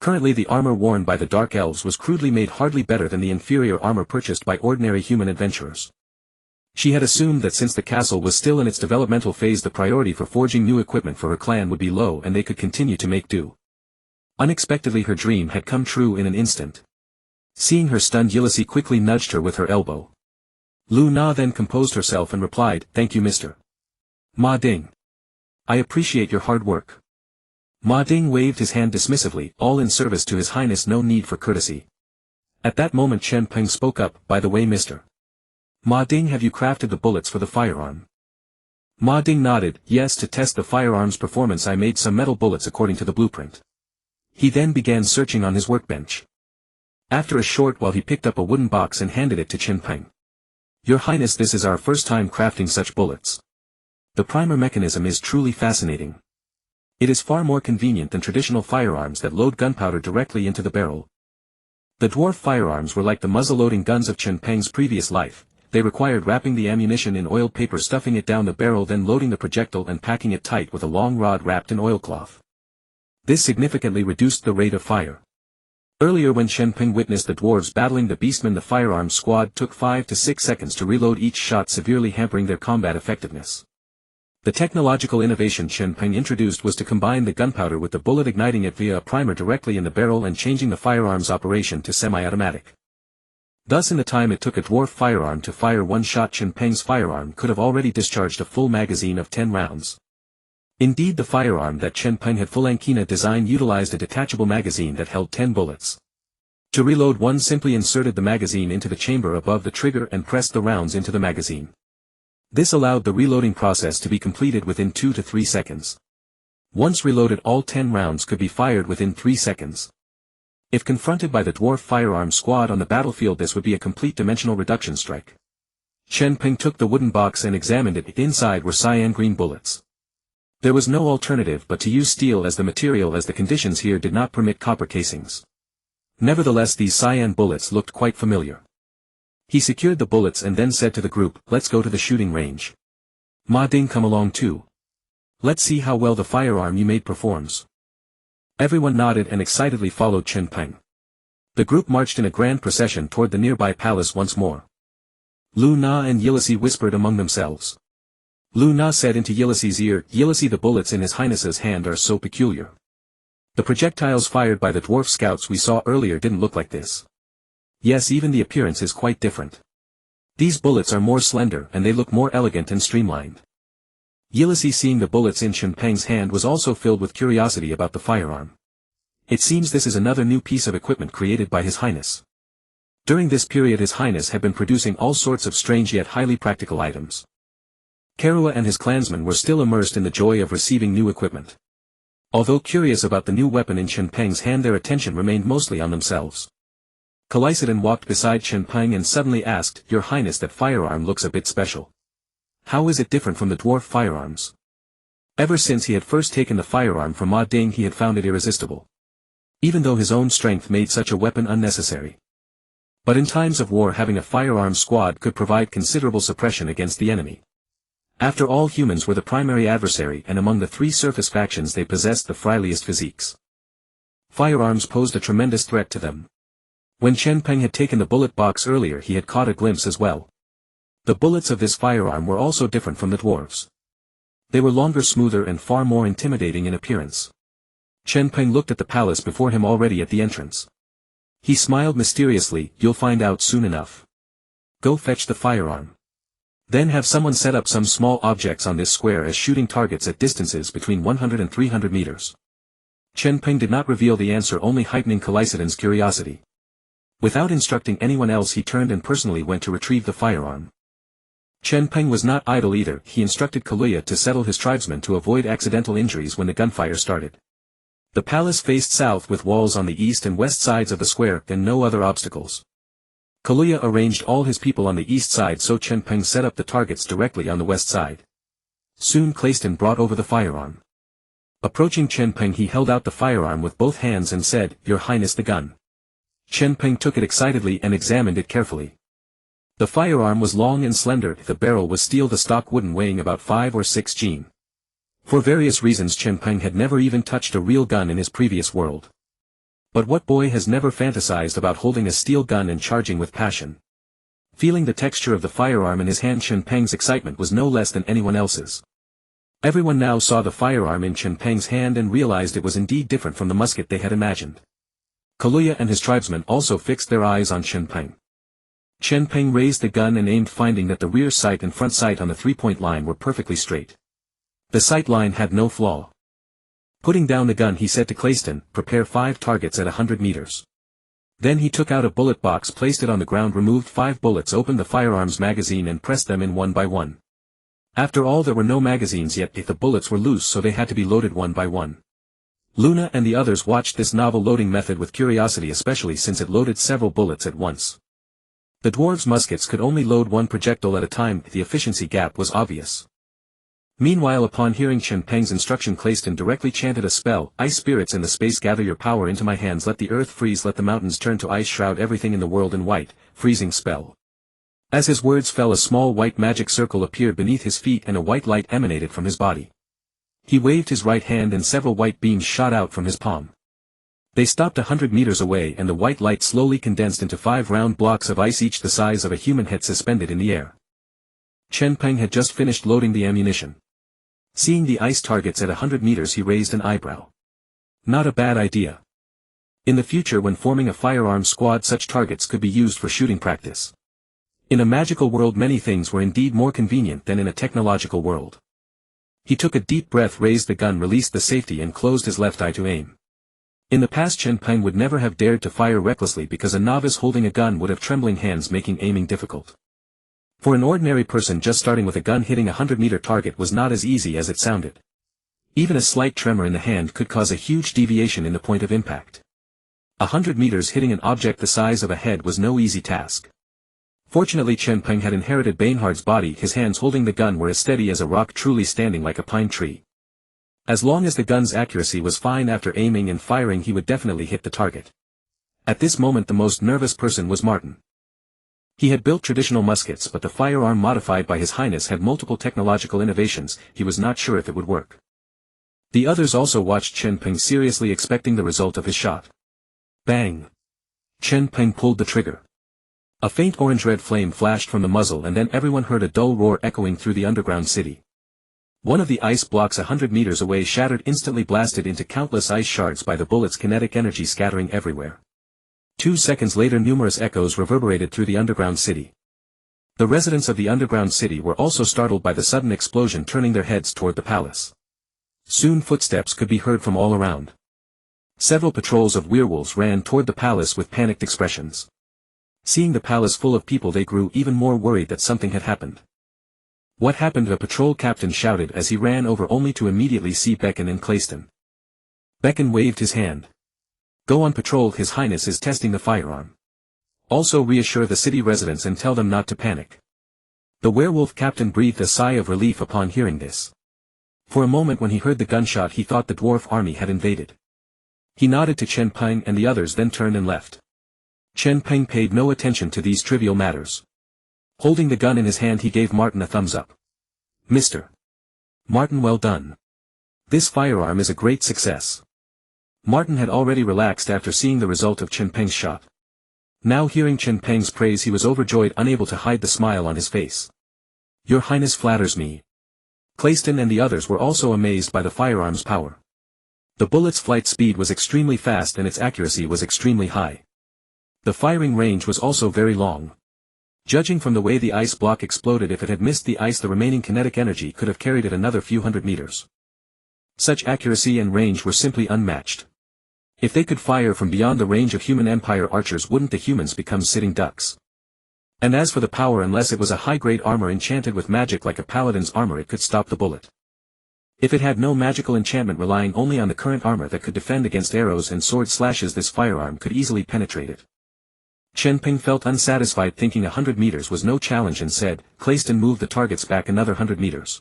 Currently the armor worn by the Dark Elves was crudely made, hardly better than the inferior armor purchased by ordinary human adventurers. She had assumed that since the castle was still in its developmental phase, the priority for forging new equipment for her clan would be low and they could continue to make do. Unexpectedly her dream had come true in an instant. Seeing her stunned, Ulysses quickly nudged her with her elbow. Lu Na then composed herself and replied, Thank you, Mr. Ma Ding. I appreciate your hard work. Ma Ding waved his hand dismissively, all in service to His Highness, no need for courtesy. At that moment Chen Peng spoke up, by the way, Mr. Ma Ding, have you crafted the bullets for the firearm? Ma Ding nodded, yes, to test the firearm's performance I made some metal bullets according to the blueprint. He then began searching on his workbench. After a short while he picked up a wooden box and handed it to Chen Peng. Your Highness, this is our first time crafting such bullets. The primer mechanism is truly fascinating. It is far more convenient than traditional firearms that load gunpowder directly into the barrel. The dwarf firearms were like the muzzle-loading guns of Chen Peng's previous life. They required wrapping the ammunition in oiled paper, stuffing it down the barrel, then loading the projectile and packing it tight with a long rod wrapped in oilcloth. This significantly reduced the rate of fire. Earlier when Chen Peng witnessed the dwarves battling the beastmen, the firearm squad took 5 to 6 seconds to reload each shot, severely hampering their combat effectiveness. The technological innovation Chen Peng introduced was to combine the gunpowder with the bullet, igniting it via a primer directly in the barrel and changing the firearm's operation to semi-automatic. Thus in the time it took a dwarf firearm to fire one shot, Chen Peng's firearm could have already discharged a full magazine of 10 rounds. Indeed, the firearm that Chen Peng had Fulankina designed utilized a detachable magazine that held 10 bullets. To reload, one simply inserted the magazine into the chamber above the trigger and pressed the rounds into the magazine. This allowed the reloading process to be completed within 2 to 3 seconds. Once reloaded, all 10 rounds could be fired within 3 seconds. If confronted by the dwarf firearm squad on the battlefield, this would be a complete dimensional reduction strike. Chen Peng took the wooden box and examined it. Inside were cyan green bullets. There was no alternative but to use steel as the material, as the conditions here did not permit copper casings. Nevertheless, these cyan bullets looked quite familiar. He secured the bullets and then said to the group, let's go to the shooting range. Ma Ding, come along too. Let's see how well the firearm you made performs. Everyone nodded and excitedly followed Chen Peng. The group marched in a grand procession toward the nearby palace once more. Lu Na and Ulysses whispered among themselves. Lu Na said into Ulysses' ear, Ulysses, the bullets in His Highness's hand are so peculiar. The projectiles fired by the dwarf scouts we saw earlier didn't look like this. Yes, even the appearance is quite different. These bullets are more slender and they look more elegant and streamlined. Ulysses, seeing the bullets in Chen Peng's hand, was also filled with curiosity about the firearm. It seems this is another new piece of equipment created by His Highness. During this period His Highness had been producing all sorts of strange yet highly practical items. Karua and his clansmen were still immersed in the joy of receiving new equipment. Although curious about the new weapon in Chen Peng's hand, their attention remained mostly on themselves. Callicidon walked beside Chen Peng and suddenly asked, Your Highness, that firearm looks a bit special. How is it different from the dwarf firearms? Ever since he had first taken the firearm from Ma Ding, he had found it irresistible. even though his own strength made such a weapon unnecessary. But in times of war, having a firearms squad could provide considerable suppression against the enemy. After all, humans were the primary adversary, and among the three surface factions they possessed the friendliest physiques. Firearms posed a tremendous threat to them. When Chen Peng had taken the bullet box earlier, he had caught a glimpse as well. The bullets of this firearm were also different from the dwarves. They were longer, smoother, and far more intimidating in appearance. Chen Peng looked at the palace before him already at the entrance. He smiled mysteriously. "You'll find out soon enough. Go fetch the firearm. Then have someone set up some small objects on this square as shooting targets at distances between 100 and 300 meters. Chen Peng did not reveal the answer, only heightening Callicidon's curiosity. Without instructing anyone else, he turned and personally went to retrieve the firearm. Chen Peng was not idle either. He instructed Kaluya to settle his tribesmen to avoid accidental injuries when the gunfire started. The palace faced south with walls on the east and west sides of the square and no other obstacles. Kaluya arranged all his people on the east side, so Chen Peng set up the targets directly on the west side. Soon Clayston brought over the firearm. Approaching Chen Peng, he held out the firearm with both hands and said, "Your Highness, the gun." Chen Peng took it excitedly and examined it carefully. The firearm was long and slender. The barrel was steel, the stock wooden, weighing about 5 or 6 Jin. For various reasons, Chen Peng had never even touched a real gun in his previous world. But what boy has never fantasized about holding a steel gun and charging with passion? Feeling the texture of the firearm in his hand, Chen Peng's excitement was no less than anyone else's. Everyone now saw the firearm in Chen Peng's hand and realized it was indeed different from the musket they had imagined. Kaluya and his tribesmen also fixed their eyes on Chen Peng. Chen Peng raised the gun and aimed, finding that the rear sight and front sight on the 3-point line were perfectly straight. The sight line had no flaw. Putting down the gun, he said to Clayston, "Prepare 5 targets at 100 meters. Then he took out a bullet box, placed it on the ground, removed 5 bullets, opened the firearm's magazine and pressed them in one by one. After all, there were no magazines yet, if the bullets were loose, so they had to be loaded one by one. Luna and the others watched this novel loading method with curiosity, especially since it loaded several bullets at once. The dwarves' muskets could only load 1 projectile at a time. The efficiency gap was obvious. Meanwhile, upon hearing Chen Peng's instruction, Clayston directly chanted a spell: "Ice spirits in the space, gather your power into my hands. Let the earth freeze, let the mountains turn to ice, shroud everything in the world in white." Freezing spell. As his words fell, a small white magic circle appeared beneath his feet and a white light emanated from his body. He waved his right hand and several white beams shot out from his palm. They stopped 100 meters away, and the white light slowly condensed into 5 round blocks of ice, each the size of a human head, suspended in the air. Chen Peng had just finished loading the ammunition. Seeing the ice targets at 100 meters, he raised an eyebrow. Not a bad idea. In the future, when forming a firearms squad, such targets could be used for shooting practice. In a magical world, many things were indeed more convenient than in a technological world. He took a deep breath, raised the gun, released the safety, and closed his left eye to aim. In the past, Chen Peng would never have dared to fire recklessly because a novice holding a gun would have trembling hands, making aiming difficult. For an ordinary person just starting with a gun, hitting a 100-meter target was not as easy as it sounded. Even a slight tremor in the hand could cause a huge deviation in the point of impact. 100 meters hitting an object the size of a head was no easy task. Fortunately, Chen Peng had inherited Bainhard's body. His hands holding the gun were as steady as a rock, truly standing like a pine tree. As long as the gun's accuracy was fine, after aiming and firing he would definitely hit the target. At this moment the most nervous person was Martin. He had built traditional muskets, but the firearm modified by His Highness had multiple technological innovations. He was not sure if it would work. The others also watched Chen Peng seriously, expecting the result of his shot. Bang! Chen Peng pulled the trigger. A faint orange-red flame flashed from the muzzle, and then everyone heard a dull roar echoing through the underground city. One of the ice blocks 100 meters away shattered, instantly blasted into countless ice shards by the bullet's kinetic energy, scattering everywhere. 2 seconds later, numerous echoes reverberated through the underground city. The residents of the underground city were also startled by the sudden explosion, turning their heads toward the palace. Soon footsteps could be heard from all around. Several patrols of werewolves ran toward the palace with panicked expressions. Seeing the palace full of people, they grew even more worried that something had happened. "What happened?" a patrol captain shouted as he ran over, only to immediately see Becken and Clayston. Becken waved his hand. "Go on patrol, His Highness is testing the firearm. Also reassure the city residents and tell them not to panic." The werewolf captain breathed a sigh of relief upon hearing this. For a moment when he heard the gunshot he thought the dwarf army had invaded. He nodded to Chen Peng and the others, then turned and left. Chen Peng paid no attention to these trivial matters. Holding the gun in his hand, he gave Martin a thumbs up. "Mr. Martin, well done. This firearm is a great success." Martin had already relaxed after seeing the result of Chen Peng's shot. Now hearing Chen Peng's praise, he was overjoyed, unable to hide the smile on his face. "Your Highness flatters me." Clayston and the others were also amazed by the firearm's power. The bullet's flight speed was extremely fast and its accuracy was extremely high. The firing range was also very long. Judging from the way the ice block exploded, if it had missed the ice, the remaining kinetic energy could have carried it another few hundred meters. Such accuracy and range were simply unmatched. If they could fire from beyond the range of human Empire archers, wouldn't the humans become sitting ducks? And as for the power, unless it was a high-grade armor enchanted with magic like a paladin's armor, it could stop the bullet. If it had no magical enchantment, relying only on the current armor that could defend against arrows and sword slashes, this firearm could easily penetrate it. Chen Peng felt unsatisfied, thinking 100 meters was no challenge, and said, "Clayston, move the targets back another 100 meters.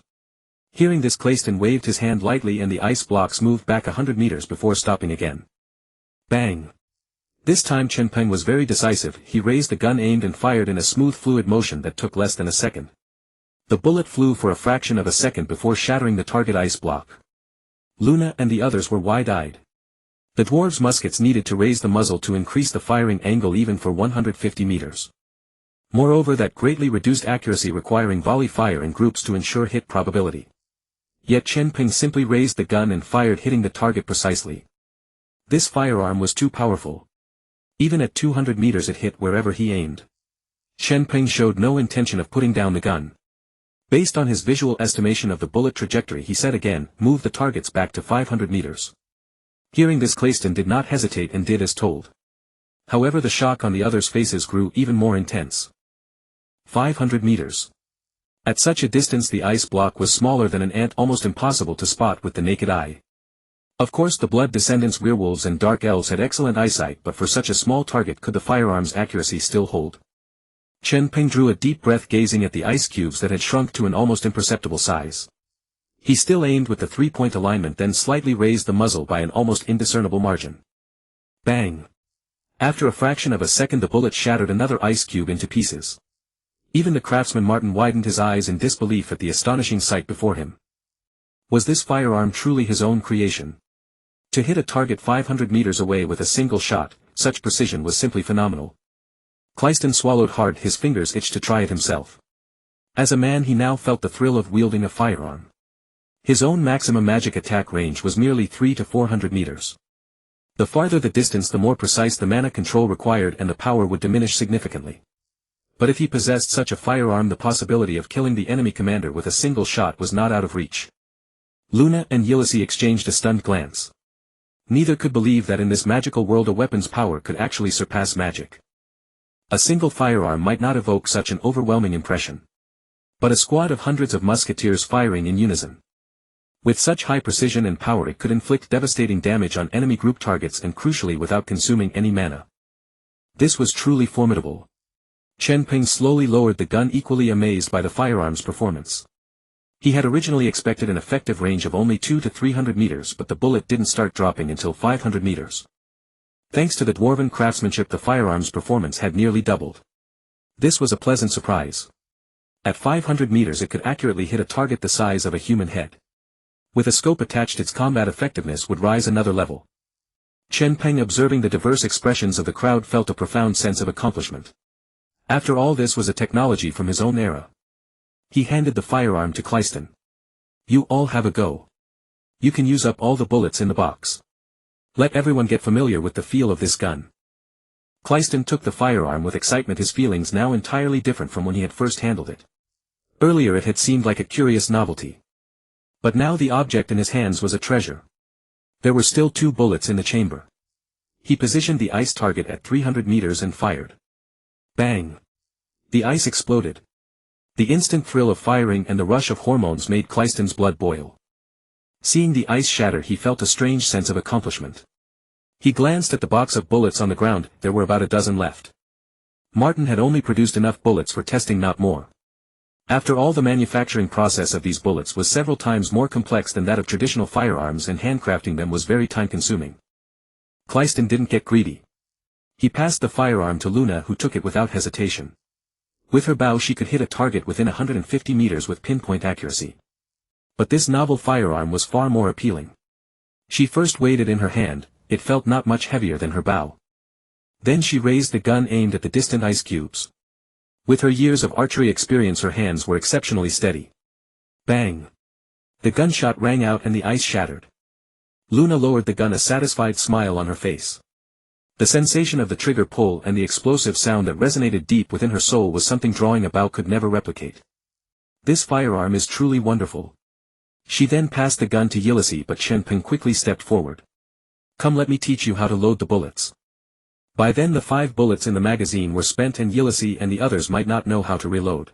Hearing this, Clayston waved his hand lightly and the ice blocks moved back 100 meters before stopping again. Bang! This time Chen Peng was very decisive. He raised the gun, aimed and fired in a smooth fluid motion that took less than a second. The bullet flew for a fraction of a second before shattering the target ice block. Luna and the others were wide-eyed. The dwarves' muskets needed to raise the muzzle to increase the firing angle even for 150 meters. Moreover, that greatly reduced accuracy, requiring volley fire in groups to ensure hit probability. Yet Chen Peng simply raised the gun and fired, hitting the target precisely. This firearm was too powerful. Even at 200 meters it hit wherever he aimed. Chen Peng showed no intention of putting down the gun. Based on his visual estimation of the bullet trajectory, he said again, "Move the targets back to 500 meters. Hearing this, Clayston did not hesitate and did as told. However, the shock on the others' faces grew even more intense. 500 meters. At such a distance the ice block was smaller than an ant, almost impossible to spot with the naked eye. Of course the blood descendants, werewolves and dark elves, had excellent eyesight, but for such a small target could the firearm's accuracy still hold? Chen Peng drew a deep breath, gazing at the ice cubes that had shrunk to an almost imperceptible size. He still aimed with the 3-point alignment, then slightly raised the muzzle by an almost indiscernible margin. Bang! After a fraction of a second the bullet shattered another ice cube into pieces. Even the craftsman Martin widened his eyes in disbelief at the astonishing sight before him. Was this firearm truly his own creation? To hit a target 500 meters away with a single shot, such precision was simply phenomenal. Clayston swallowed hard, his fingers itched to try it himself. As a man he now felt the thrill of wielding a firearm. His own maximum magic attack range was merely 300 to 400 meters. The farther the distance, the more precise the mana control required and the power would diminish significantly. But if he possessed such a firearm, the possibility of killing the enemy commander with a single shot was not out of reach. Luna and Ulysses exchanged a stunned glance. Neither could believe that in this magical world a weapon's power could actually surpass magic. A single firearm might not evoke such an overwhelming impression. But a squad of hundreds of musketeers firing in unison. With such high precision and power, it could inflict devastating damage on enemy group targets, and crucially without consuming any mana. This was truly formidable. Chen Peng slowly lowered the gun, equally amazed by the firearm's performance. He had originally expected an effective range of only 200 to 300 meters, but the bullet didn't start dropping until 500 meters. Thanks to the dwarven craftsmanship, the firearm's performance had nearly doubled. This was a pleasant surprise. At 500 meters it could accurately hit a target the size of a human head. With a scope attached, its combat effectiveness would rise another level. Chen Peng, observing the diverse expressions of the crowd, felt a profound sense of accomplishment. After all, this was a technology from his own era. He handed the firearm to Clayston. "You all have a go. You can use up all the bullets in the box. Let everyone get familiar with the feel of this gun." Clayston took the firearm with excitement, his feelings now entirely different from when he had first handled it. Earlier it had seemed like a curious novelty. But now the object in his hands was a treasure. There were still 2 bullets in the chamber. He positioned the ice target at 300 meters and fired. Bang! The ice exploded. The instant thrill of firing and the rush of hormones made Clayston's blood boil. Seeing the ice shatter, he felt a strange sense of accomplishment. He glanced at the box of bullets on the ground. There were about a dozen left. Martin had only produced enough bullets for testing, not more. After all, the manufacturing process of these bullets was several times more complex than that of traditional firearms, and handcrafting them was very time-consuming. Clyston didn't get greedy. He passed the firearm to Luna, who took it without hesitation. With her bow she could hit a target within 150 meters with pinpoint accuracy. But this novel firearm was far more appealing. She first weighed it in her hand. It felt not much heavier than her bow. Then she raised the gun aimed at the distant ice cubes. With her years of archery experience her hands were exceptionally steady. Bang! The gunshot rang out and the ice shattered. Luna lowered the gun, a satisfied smile on her face. The sensation of the trigger pull and the explosive sound that resonated deep within her soul was something drawing a bow could never replicate. This firearm is truly wonderful. She then passed the gun to Ulysses, but Chen Peng quickly stepped forward. Come, let me teach you how to load the bullets. By then the 5 bullets in the magazine were spent and Ulysses and the others might not know how to reload.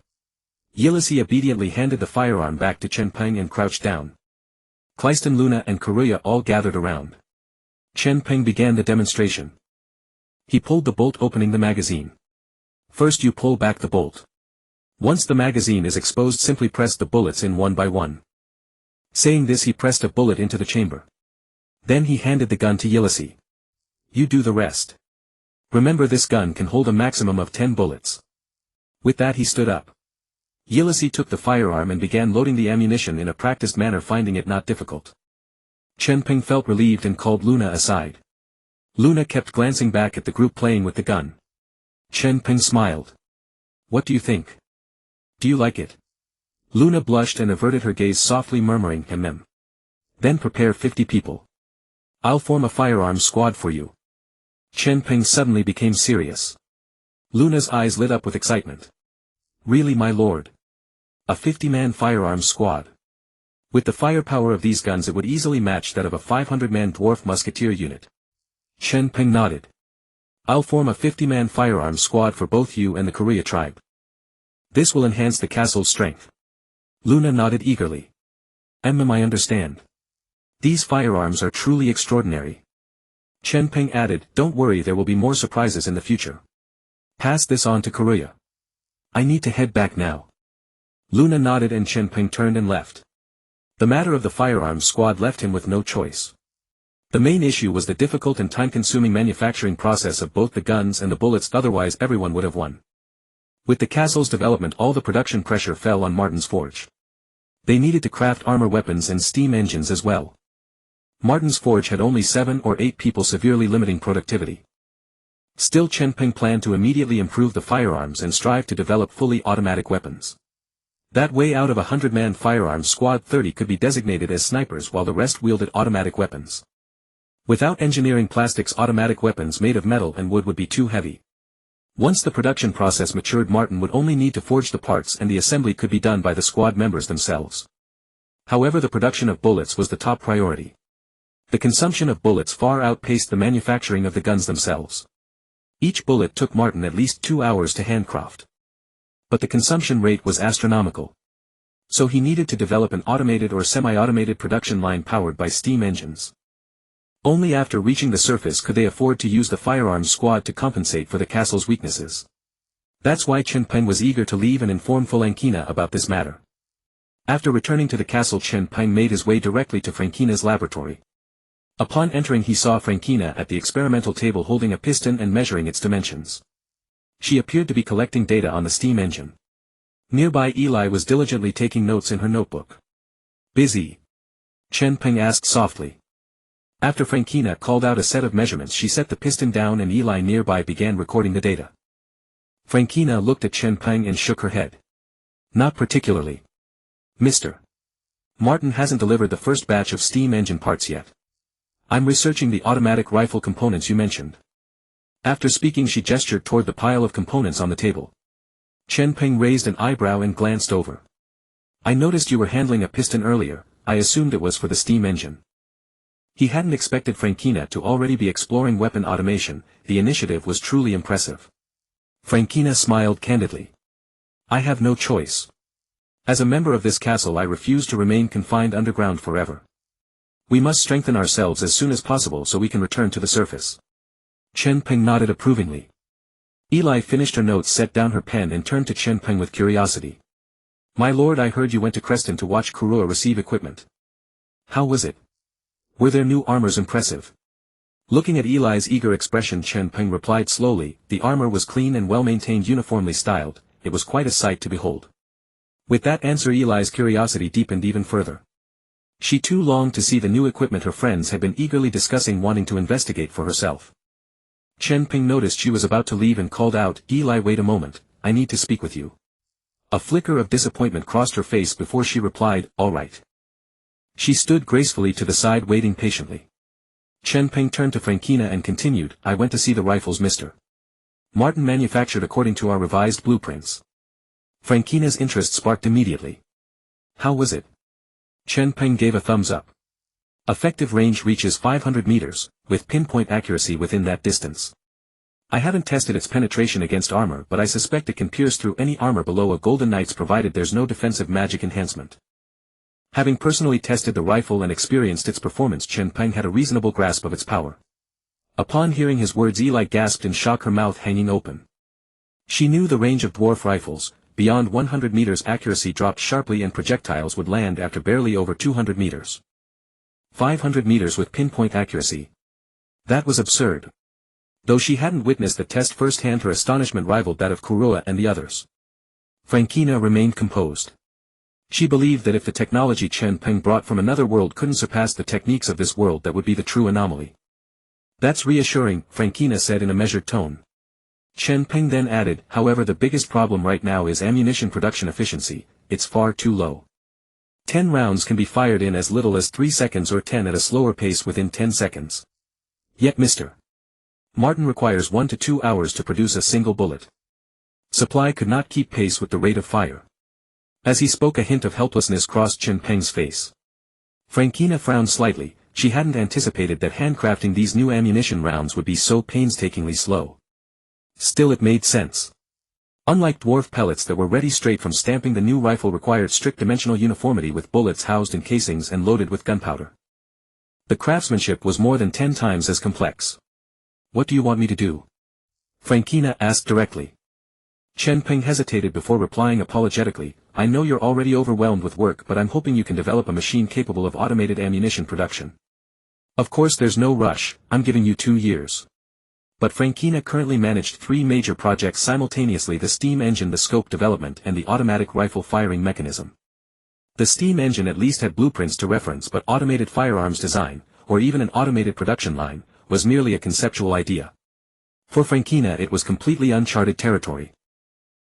Ulysses obediently handed the firearm back to Chen Peng and crouched down. Clyston, Luna and Karuya all gathered around. Chen Peng began the demonstration. He pulled the bolt opening the magazine. First you pull back the bolt. Once the magazine is exposed, simply press the bullets in one by one. Saying this, he pressed a bullet into the chamber. Then he handed the gun to Ulysses. You do the rest. Remember, this gun can hold a maximum of 10 bullets. With that he stood up. Ulysses took the firearm and began loading the ammunition in a practiced manner, finding it not difficult. Chen Peng felt relieved and called Luna aside. Luna kept glancing back at the group playing with the gun. Chen Peng smiled. What do you think? Do you like it? Luna blushed and averted her gaze, softly murmuring "Hmm." Then prepare 50 people. I'll form a firearms squad for you. Chen Peng suddenly became serious. Luna's eyes lit up with excitement. Really, my lord? A 50-man firearms squad? With the firepower of these guns it would easily match that of a 500-man dwarf musketeer unit. Chen Peng nodded. I'll form a 50-man firearms squad for both you and the Korea tribe. This will enhance the castle's strength. Luna nodded eagerly. I understand. These firearms are truly extraordinary. Chen Peng added, don't worry, there will be more surprises in the future. Pass this on to Korea. I need to head back now. Luna nodded and Chen Peng turned and left. The matter of the firearms squad left him with no choice. The main issue was the difficult and time-consuming manufacturing process of both the guns and the bullets, otherwise everyone would have won. With the castle's development, all the production pressure fell on Martin's forge. They needed to craft armor, weapons and steam engines as well. Martin's forge had only 7 or 8 people, severely limiting productivity. Still, Chen Peng planned to immediately improve the firearms and strive to develop fully automatic weapons. That way, out of a 100-man firearms squad, 30 could be designated as snipers while the rest wielded automatic weapons. Without engineering plastics, automatic weapons made of metal and wood would be too heavy. Once the production process matured, Martin would only need to forge the parts and the assembly could be done by the squad members themselves. However, the production of bullets was the top priority. The consumption of bullets far outpaced the manufacturing of the guns themselves. Each bullet took Martin at least 2 hours to handcraft. But the consumption rate was astronomical. So he needed to develop an automated or semi-automated production line powered by steam engines. Only after reaching the surface could they afford to use the firearms squad to compensate for the castle's weaknesses. That's why Chen Peng was eager to leave and inform Frankina about this matter. After returning to the castle, Chen Peng made his way directly to Frankina's laboratory. Upon entering, he saw Frankina at the experimental table holding a piston and measuring its dimensions. She appeared to be collecting data on the steam engine. Nearby, Eli was diligently taking notes in her notebook. Busy? Chen Peng asked softly. After Frankina called out a set of measurements, she set the piston down and Eli nearby began recording the data. Frankina looked at Chen Peng and shook her head. Not particularly. Mr. Martin hasn't delivered the first batch of steam engine parts yet. I'm researching the automatic rifle components you mentioned. After speaking, she gestured toward the pile of components on the table. Chen Peng raised an eyebrow and glanced over. I noticed you were handling a piston earlier. I assumed it was for the steam engine. He hadn't expected Frankina to already be exploring weapon automation. The initiative was truly impressive. Frankina smiled candidly. I have no choice. As a member of this castle, I refuse to remain confined underground forever. We must strengthen ourselves as soon as possible so we can return to the surface. Chen Peng nodded approvingly. Eli finished her notes, set down her pen and turned to Chen Peng with curiosity. My lord, I heard you went to Creston to watch Kurua receive equipment. How was it? Were their new armors impressive? Looking at Eli's eager expression, Chen Peng replied slowly, the armor was clean and well-maintained, uniformly styled, it was quite a sight to behold. With that answer Eli's curiosity deepened even further. She too longed to see the new equipment her friends had been eagerly discussing, wanting to investigate for herself. Chen Peng noticed she was about to leave and called out, Eli, wait a moment, I need to speak with you. A flicker of disappointment crossed her face before she replied, all right. She stood gracefully to the side, waiting patiently. Chen Peng turned to Frankina and continued, I went to see the rifles Mr. Martin manufactured according to our revised blueprints. Frankina's interest sparked immediately. How was it? Chen Peng gave a thumbs up. Effective range reaches 500 meters, with pinpoint accuracy within that distance. I haven't tested its penetration against armor, but I suspect it can pierce through any armor below a Golden Knight's, provided there's no defensive magic enhancement. Having personally tested the rifle and experienced its performance, Chen Peng had a reasonable grasp of its power. Upon hearing his words, Eli gasped in shock, her mouth hanging open. She knew the range of dwarf rifles. Beyond 100 meters accuracy dropped sharply and projectiles would land after barely over 200 meters. 500 meters with pinpoint accuracy. That was absurd. Though she hadn't witnessed the test firsthand, her astonishment rivaled that of Kurua and the others. Frankina remained composed. She believed that if the technology Chen Peng brought from another world couldn't surpass the techniques of this world, that would be the true anomaly. That's reassuring, Frankina said in a measured tone. Chen Peng then added, however, the biggest problem right now is ammunition production efficiency, it's far too low. 10 rounds can be fired in as little as 3 seconds, or 10 at a slower pace within 10 seconds. Yet Mr. Martin requires 1 to 2 hours to produce a single bullet. Supply could not keep pace with the rate of fire. As he spoke, a hint of helplessness crossed Chen Peng's face. Frankina frowned slightly. She hadn't anticipated that handcrafting these new ammunition rounds would be so painstakingly slow. Still, it made sense. Unlike dwarf pellets that were ready straight from stamping, the new rifle required strict dimensional uniformity, with bullets housed in casings and loaded with gunpowder. The craftsmanship was more than 10 times as complex. What do you want me to do? Frankina asked directly. Chen Peng hesitated before replying apologetically, I know you're already overwhelmed with work, but I'm hoping you can develop a machine capable of automated ammunition production. Of course there's no rush, I'm giving you 2 years. But Frankina currently managed 3 major projects simultaneously: the steam engine, the scope development, and the automatic rifle firing mechanism. The steam engine at least had blueprints to reference, but automated firearms design, or even an automated production line, was merely a conceptual idea. For Frankina it was completely uncharted territory.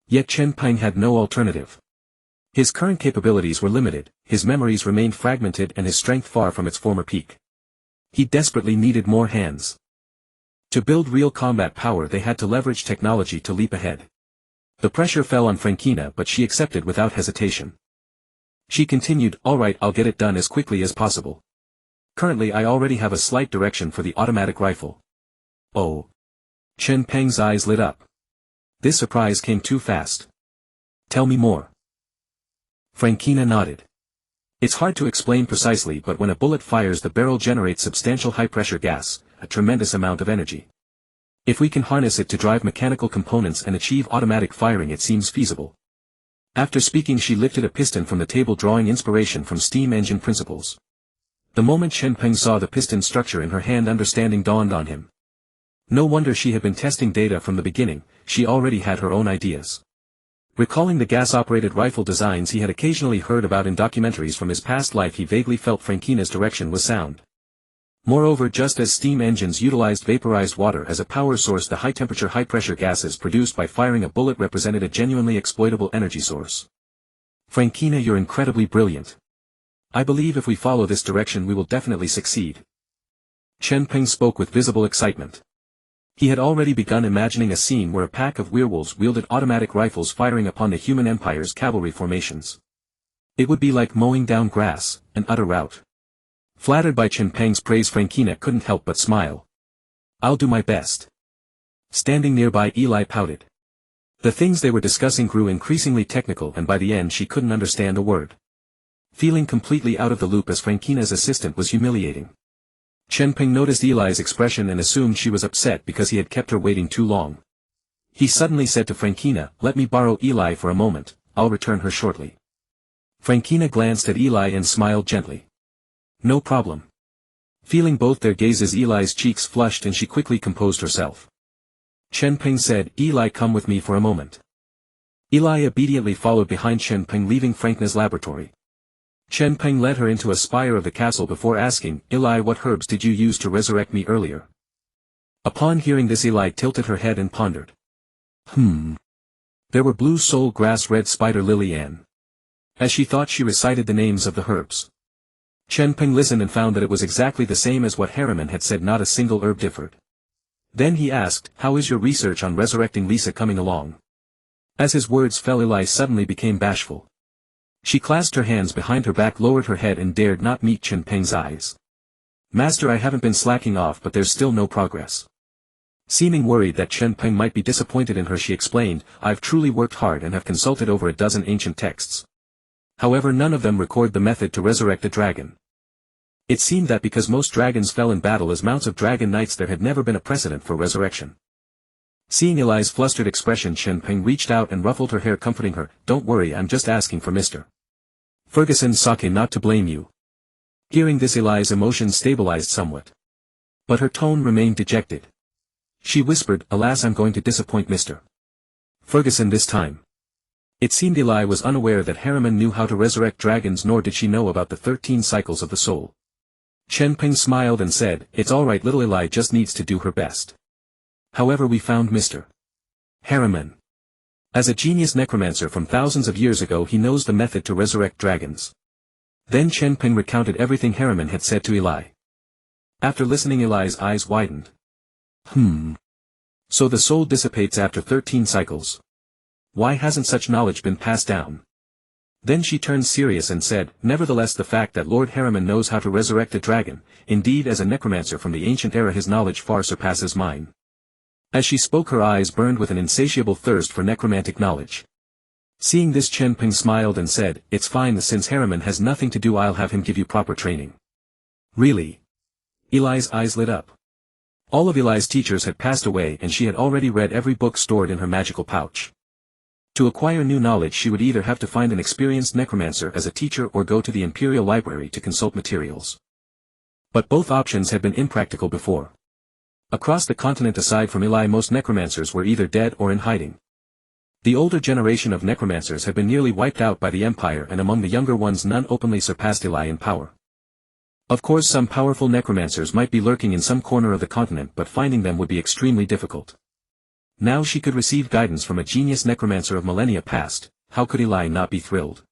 Yet Chen Peng had no alternative. His current capabilities were limited, his memories remained fragmented, and his strength far from its former peak. He desperately needed more hands. To build real combat power they had to leverage technology to leap ahead. The pressure fell on Frankina, but she accepted without hesitation. She continued, all right, I'll get it done as quickly as possible. Currently I already have a slight direction for the automatic rifle. Oh. Chen Peng's eyes lit up. This surprise came too fast. Tell me more. Frankina nodded. It's hard to explain precisely, but when a bullet fires, the barrel generates substantial high-pressure gas, a tremendous amount of energy. If we can harness it to drive mechanical components and achieve automatic firing, it seems feasible. After speaking, she lifted a piston from the table, drawing inspiration from steam engine principles. The moment Chen Peng saw the piston structure in her hand, understanding dawned on him. No wonder she had been testing data from the beginning, she already had her own ideas. Recalling the gas-operated rifle designs he had occasionally heard about in documentaries from his past life, he vaguely felt Frankina's direction was sound. Moreover, just as steam engines utilized vaporized water as a power source, the high-temperature, high-pressure gases produced by firing a bullet represented a genuinely exploitable energy source. Frankina, you're incredibly brilliant. I believe if we follow this direction we will definitely succeed. Chen Peng spoke with visible excitement. He had already begun imagining a scene where a pack of werewolves wielded automatic rifles firing upon the human empire's cavalry formations. It would be like mowing down grass, an utter rout. Flattered by Chen Peng's praise, Frankina couldn't help but smile. I'll do my best. Standing nearby, Eli pouted. The things they were discussing grew increasingly technical, and by the end she couldn't understand a word. Feeling completely out of the loop as Frankina's assistant was humiliating. Chen Peng noticed Eli's expression and assumed she was upset because he had kept her waiting too long. He suddenly said to Frankina, let me borrow Eli for a moment, I'll return her shortly. Frankina glanced at Eli and smiled gently. No problem. Feeling both their gazes, Eli's cheeks flushed and she quickly composed herself. Chen Peng said, "Eli, come with me for a moment." Eli obediently followed behind Chen Peng, leaving Frankna's laboratory. Chen Peng led her into a spire of the castle before asking, "Eli, what herbs did you use to resurrect me earlier?" Upon hearing this, Eli tilted her head and pondered. There were blue soul grass, red spider lily, Anne. As she thought, she recited the names of the herbs. Chen Peng listened and found that it was exactly the same as what Harriman had said, not a single herb differed. Then he asked, "How is your research on resurrecting Lisa coming along?" As his words fell, Eli suddenly became bashful. She clasped her hands behind her back, lowered her head and dared not meet Chen Peng's eyes. "Master, I haven't been slacking off, but there's still no progress." Seeming worried that Chen Peng might be disappointed in her, she explained, "I've truly worked hard and have consulted over a dozen ancient texts. However, none of them record the method to resurrect a dragon. It seemed that because most dragons fell in battle as mounts of dragon knights, there had never been a precedent for resurrection." Seeing Eli's flustered expression, Chen Peng reached out and ruffled her hair, comforting her, "Don't worry, I'm just asking for Mr. Ferguson's sake, not to blame you." Hearing this, Eli's emotions stabilized somewhat. But her tone remained dejected. She whispered, "Alas, I'm going to disappoint Mr. Ferguson this time." It seemed Eli was unaware that Harriman knew how to resurrect dragons, nor did she know about the 13 cycles of the soul. Chen Peng smiled and said, "It's all right, little Eli just needs to do her best. However, we found Mr. Harriman. As a genius necromancer from thousands of years ago, he knows the method to resurrect dragons." Then Chen Peng recounted everything Harriman had said to Eli. After listening, Eli's eyes widened. So the soul dissipates after 13 cycles. Why hasn't such knowledge been passed down? Then she turned serious and said, "Nevertheless, the fact that Lord Harriman knows how to resurrect a dragon, indeed as a necromancer from the ancient era, his knowledge far surpasses mine." As she spoke, her eyes burned with an insatiable thirst for necromantic knowledge. Seeing this, Chen Peng smiled and said, "It's fine, since Harriman has nothing to do, I'll have him give you proper training." "Really?" Eli's eyes lit up. All of Eli's teachers had passed away and she had already read every book stored in her magical pouch. To acquire new knowledge, she would either have to find an experienced necromancer as a teacher or go to the Imperial Library to consult materials. But both options had been impractical before. Across the continent, aside from Eli, most necromancers were either dead or in hiding. The older generation of necromancers had been nearly wiped out by the Empire, and among the younger ones none openly surpassed Eli in power. Of course, some powerful necromancers might be lurking in some corner of the continent, but finding them would be extremely difficult. Now she could receive guidance from a genius necromancer of millennia past. How could Eli not be thrilled?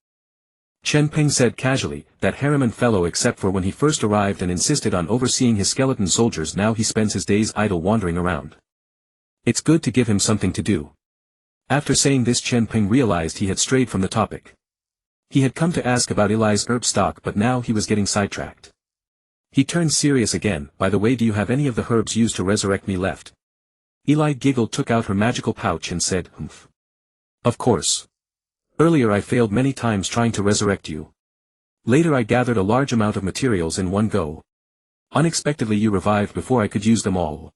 Chen Peng said casually, "That Harriman fellow, except for when he first arrived and insisted on overseeing his skeleton soldiers, now he spends his days idle wandering around. It's good to give him something to do." After saying this, Chen Peng realized he had strayed from the topic. He had come to ask about Eli's herb stock, but now he was getting sidetracked. He turned serious again. "By the way, do you have any of the herbs used to resurrect me left?" Eli giggled, took out her magical pouch and said, "Humph. Of course. Earlier I failed many times trying to resurrect you. Later I gathered a large amount of materials in one go. Unexpectedly you revived before I could use them all."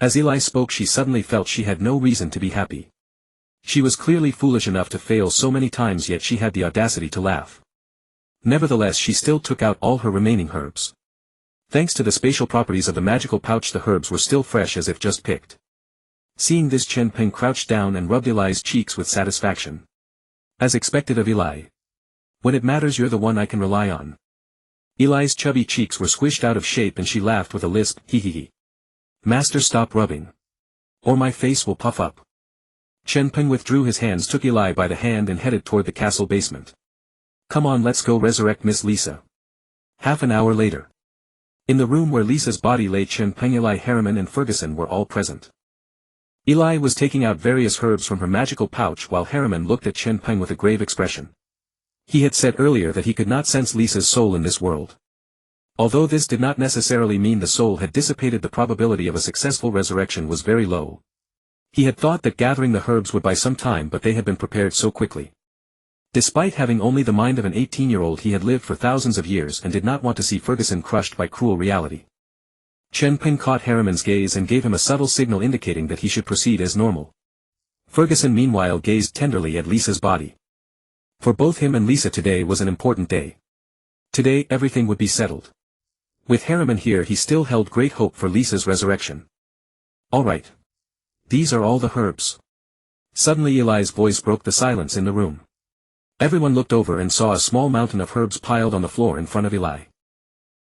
As Eli spoke, she suddenly felt she had no reason to be happy. She was clearly foolish enough to fail so many times, yet she had the audacity to laugh. Nevertheless, she still took out all her remaining herbs. Thanks to the spatial properties of the magical pouch, the herbs were still fresh as if just picked. Seeing this, Chen Peng crouched down and rubbed Eli's cheeks with satisfaction. As expected of Eli. "When it matters, you're the one I can rely on." Eli's chubby cheeks were squished out of shape and she laughed with a lisp, "Hee hee hee. Master, stop rubbing. Or my face will puff up." Chen Peng withdrew his hands, took Eli by the hand and headed toward the castle basement. "Come on, let's go resurrect Miss Lisa." Half an hour later. In the room where Lisa's body lay, Chen Peng, Eli, Harriman and Ferguson were all present. Eli was taking out various herbs from her magical pouch while Harriman looked at Chen Peng with a grave expression. He had said earlier that he could not sense Lisa's soul in this world. Although this did not necessarily mean the soul had dissipated, the probability of a successful resurrection was very low. He had thought that gathering the herbs would buy some time, but they had been prepared so quickly. Despite having only the mind of an 18-year-old, he had lived for thousands of years and did not want to see Ferguson crushed by cruel reality. Chen Peng caught Harriman's gaze and gave him a subtle signal indicating that he should proceed as normal. Ferguson meanwhile gazed tenderly at Lisa's body. For both him and Lisa, today was an important day. Today everything would be settled. With Harriman here he still held great hope for Lisa's resurrection. Alright. These are all the herbs. Suddenly Eli's voice broke the silence in the room. Everyone looked over and saw a small mountain of herbs piled on the floor in front of Eli.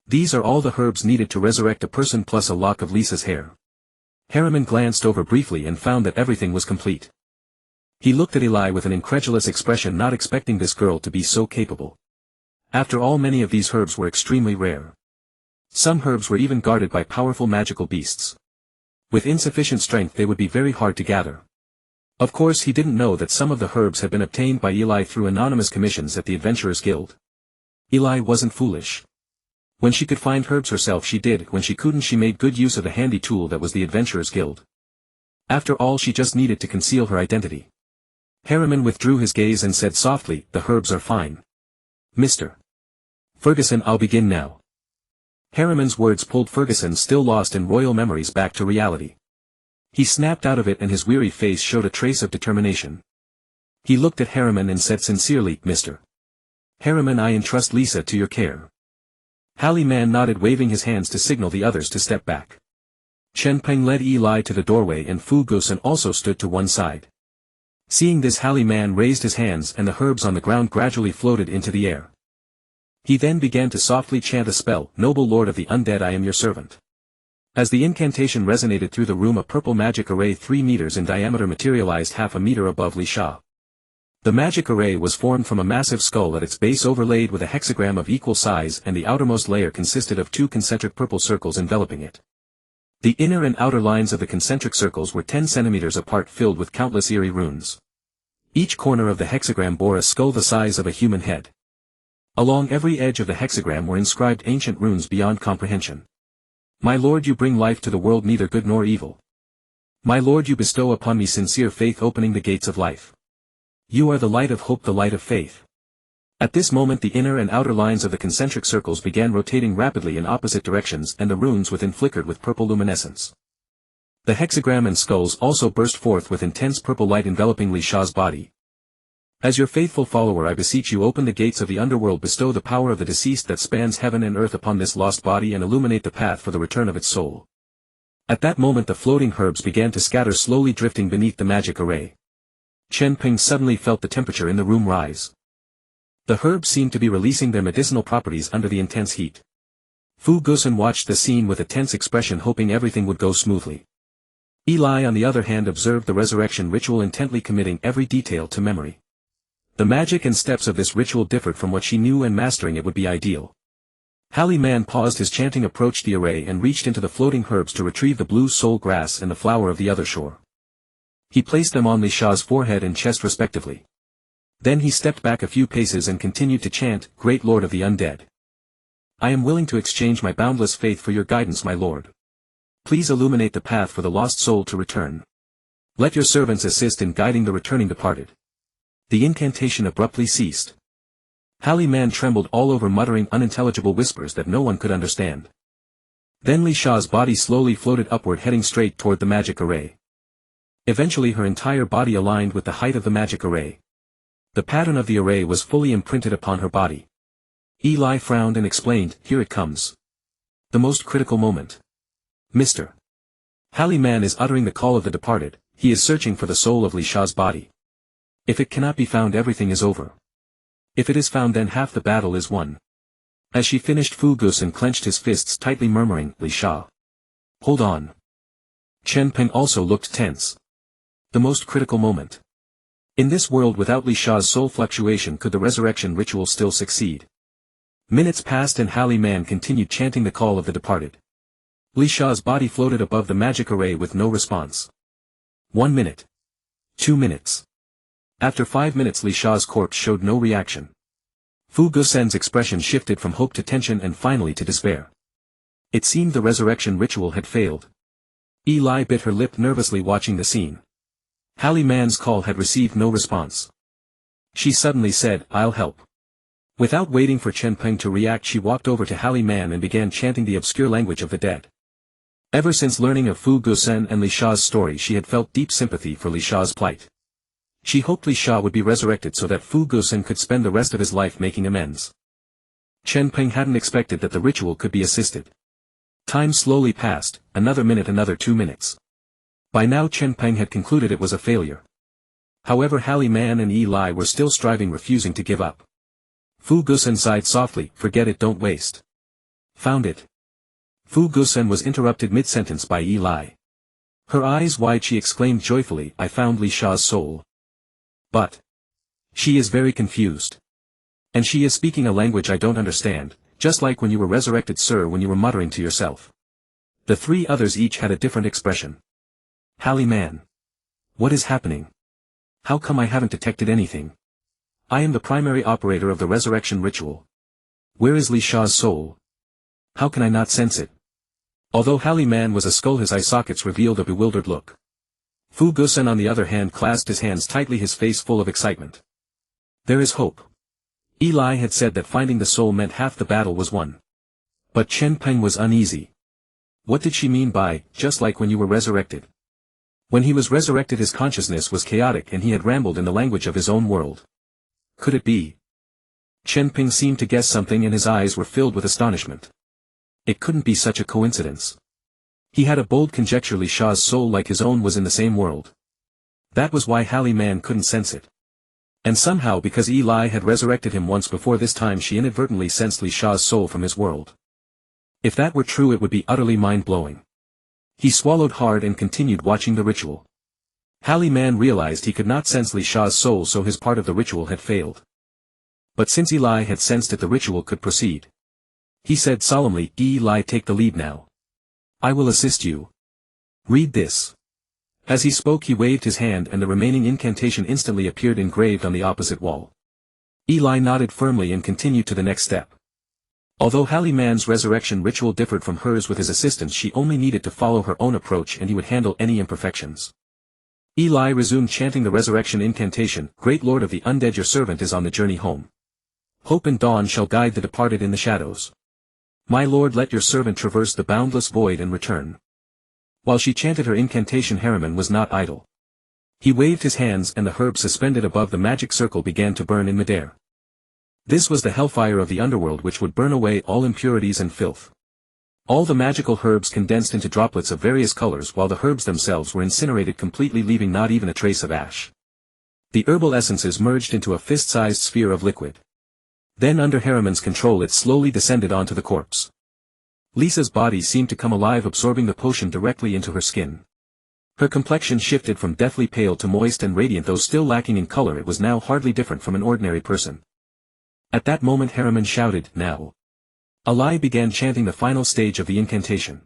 These are all the herbs needed to resurrect a person plus a lock of Lisa's hair. Harriman glanced over briefly and found that everything was complete. He looked at Eli with an incredulous expression, not expecting this girl to be so capable. After all, many of these herbs were extremely rare. Some herbs were even guarded by powerful magical beasts. With insufficient strength they would be very hard to gather. Of course he didn't know that some of the herbs had been obtained by Eli through anonymous commissions at the Adventurers Guild. Eli wasn't foolish. When she could find herbs herself she did, when she couldn't she made good use of the handy tool that was the Adventurers Guild. After all, she just needed to conceal her identity. Harriman withdrew his gaze and said softly, "The herbs are fine. Mr. Ferguson, I'll begin now." Harriman's words pulled Ferguson, still lost in royal memories, back to reality. He snapped out of it and his weary face showed a trace of determination. He looked at Harriman and said sincerely, "Mr. Harriman, I entrust Lisa to your care." Hallie Man nodded, waving his hands to signal the others to step back. Chen Peng led Eli to the doorway and Fu Guosen also stood to one side. Seeing this, Hallie Man raised his hands and the herbs on the ground gradually floated into the air. He then began to softly chant a spell, "Noble Lord of the Undead, I am your servant." As the incantation resonated through the room, a purple magic array 3 meters in diameter materialized half a meter above Li Sha. The magic array was formed from a massive skull at its base overlaid with a hexagram of equal size, and the outermost layer consisted of 2 concentric purple circles enveloping it. The inner and outer lines of the concentric circles were 10 centimeters apart, filled with countless eerie runes. Each corner of the hexagram bore a skull the size of a human head. Along every edge of the hexagram were inscribed ancient runes beyond comprehension. "My lord, you bring life to the world, neither good nor evil. My lord, you bestow upon me sincere faith, opening the gates of life. You are the light of hope, the light of faith." At this moment the inner and outer lines of the concentric circles began rotating rapidly in opposite directions, and the runes within flickered with purple luminescence. The hexagram and skulls also burst forth with intense purple light enveloping Li Sha's body. "As your faithful follower, I beseech you, open the gates of the underworld, bestow the power of the deceased that spans heaven and earth upon this lost body, and illuminate the path for the return of its soul." At that moment the floating herbs began to scatter, slowly drifting beneath the magic array. Chen Peng suddenly felt the temperature in the room rise. The herbs seemed to be releasing their medicinal properties under the intense heat. Fu Guosen watched the scene with a tense expression, hoping everything would go smoothly. Eli on the other hand observed the resurrection ritual intently, committing every detail to memory. The magic and steps of this ritual differed from what she knew, and mastering it would be ideal. Hallie Man paused his chanting, approached the array and reached into the floating herbs to retrieve the blue soul grass and the flower of the other shore. He placed them on Li Sha's forehead and chest respectively. Then he stepped back a few paces and continued to chant, "Great Lord of the Undead. I am willing to exchange my boundless faith for your guidance, my lord. Please illuminate the path for the lost soul to return. Let your servants assist in guiding the returning departed." The incantation abruptly ceased. Hallie Man trembled all over, muttering unintelligible whispers that no one could understand. Then Li Sha's body slowly floated upward, heading straight toward the magic array. Eventually her entire body aligned with the height of the magic array. The pattern of the array was fully imprinted upon her body. Eli frowned and explained, "Here it comes. The most critical moment. Mr. Hallie Man is uttering the call of the departed. He is searching for the soul of Li Sha's body. If it cannot be found, everything is over. If it is found, then half the battle is won." As she finished, Fu Guosen clenched his fists tightly, murmuring, "Li Sha. Hold on." Chen Peng also looked tense. The most critical moment. In this world without Li Sha's soul fluctuation, could the resurrection ritual still succeed? Minutes passed and Hallie Man continued chanting the call of the departed. Li Sha's body floated above the magic array with no response. 1 minute. 2 minutes. After 5 minutes Li Sha's corpse showed no reaction. Fu Guosen's expression shifted from hope to tension and finally to despair. It seemed the resurrection ritual had failed. Eli bit her lip, nervously watching the scene. Hallie Man's call had received no response. She suddenly said, "I'll help." Without waiting for Chen Peng to react, she walked over to Hallie Man and began chanting the obscure language of the dead. Ever since learning of Fu Guosen and Li Sha's story, she had felt deep sympathy for Li Sha's plight. She hoped Li Sha would be resurrected so that Fu Guosen could spend the rest of his life making amends. Chen Peng hadn't expected that the ritual could be assisted. Time slowly passed, another minute, another 2 minutes. By now Chen Peng had concluded it was a failure. However, Halley Man and Eli were still striving, refusing to give up. Fu Gusen sighed softly, "Forget it, don't waste." "Found it." Fu Gusen was interrupted mid-sentence by Eli. Her eyes wide, she exclaimed joyfully, "I found Li Sha's soul." "But she is very confused. And she is speaking a language I don't understand, just like when you were resurrected, sir, when you were muttering to yourself." The 3 others each had a different expression. "Halley Man. What is happening? How come I haven't detected anything? I am the primary operator of the resurrection ritual. Where is Li Sha's soul? How can I not sense it?" Although Halley Man was a skull, his eye sockets revealed a bewildered look. Fu Gusen on the other hand clasped his hands tightly, his face full of excitement. "There is hope." Eli had said that finding the soul meant half the battle was won. But Chen Peng was uneasy. What did she mean by, "just like when you were resurrected"? When he was resurrected his consciousness was chaotic and he had rambled in the language of his own world. Could it be? Chen Peng seemed to guess something and his eyes were filled with astonishment. It couldn't be such a coincidence. He had a bold conjecture Li Sha's soul, like his own, was in the same world. That was why Halley Man couldn't sense it. And somehow, because Eli had resurrected him once before, this time she inadvertently sensed Li Sha's soul from his world. If that were true, it would be utterly mind-blowing. He swallowed hard and continued watching the ritual. Halley Man realized he could not sense Li Sha's soul, so his part of the ritual had failed. But since Eli had sensed it, the ritual could proceed. He said solemnly, "Eli, take the lead now. I will assist you. Read this." As he spoke he waved his hand and the remaining incantation instantly appeared engraved on the opposite wall. Eli nodded firmly and continued to the next step. Although Halley Man's resurrection ritual differed from hers, with his assistance she only needed to follow her own approach and he would handle any imperfections. Eli resumed chanting the resurrection incantation, "Great Lord of the Undead, your servant is on the journey home. Hope and dawn shall guide the departed in the shadows. My Lord, let your servant traverse the boundless void and return." While she chanted her incantation, Harriman was not idle. He waved his hands and the herbs suspended above the magic circle began to burn in midair. This was the hellfire of the underworld, which would burn away all impurities and filth. All the magical herbs condensed into droplets of various colors, while the herbs themselves were incinerated completely, leaving not even a trace of ash. The herbal essences merged into a fist-sized sphere of liquid. Then under Harriman's control it slowly descended onto the corpse. Lisa's body seemed to come alive, absorbing the potion directly into her skin. Her complexion shifted from deathly pale to moist and radiant. Though still lacking in color, it was now hardly different from an ordinary person. At that moment Harriman shouted, "Now!" Eli began chanting the final stage of the incantation.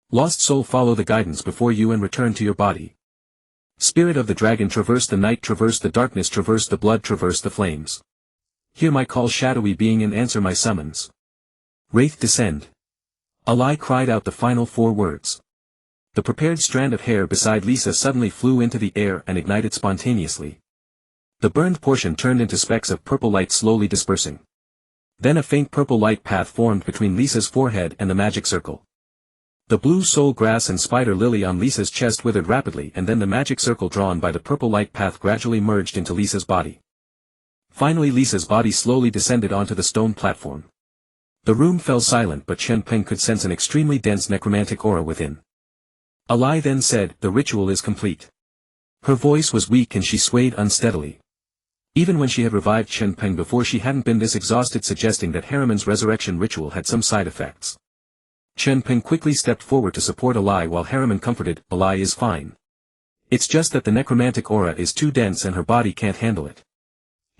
"Lost soul, follow the guidance before you and return to your body. Spirit of the dragon, traverse the night, traverse the darkness, traverse the blood, traverse the flames. Hear my call, shadowy being, and answer my summons. Wraith, descend." Eli cried out the final 4 words. The prepared strand of hair beside Lisa suddenly flew into the air and ignited spontaneously. The burned portion turned into specks of purple light, slowly dispersing. Then a faint purple light path formed between Lisa's forehead and the magic circle. The blue soul grass and spider lily on Lisa's chest withered rapidly, and then the magic circle drawn by the purple light path gradually merged into Lisa's body. Finally Lisa's body slowly descended onto the stone platform. The room fell silent, but Chen Peng could sense an extremely dense necromantic aura within. Eli then said, "The ritual is complete." Her voice was weak and she swayed unsteadily. Even when she had revived Chen Peng before, she hadn't been this exhausted, suggesting that Harriman's resurrection ritual had some side effects. Chen Peng quickly stepped forward to support Eli while Harriman comforted, "Eli is fine. It's just that the necromantic aura is too dense and her body can't handle it.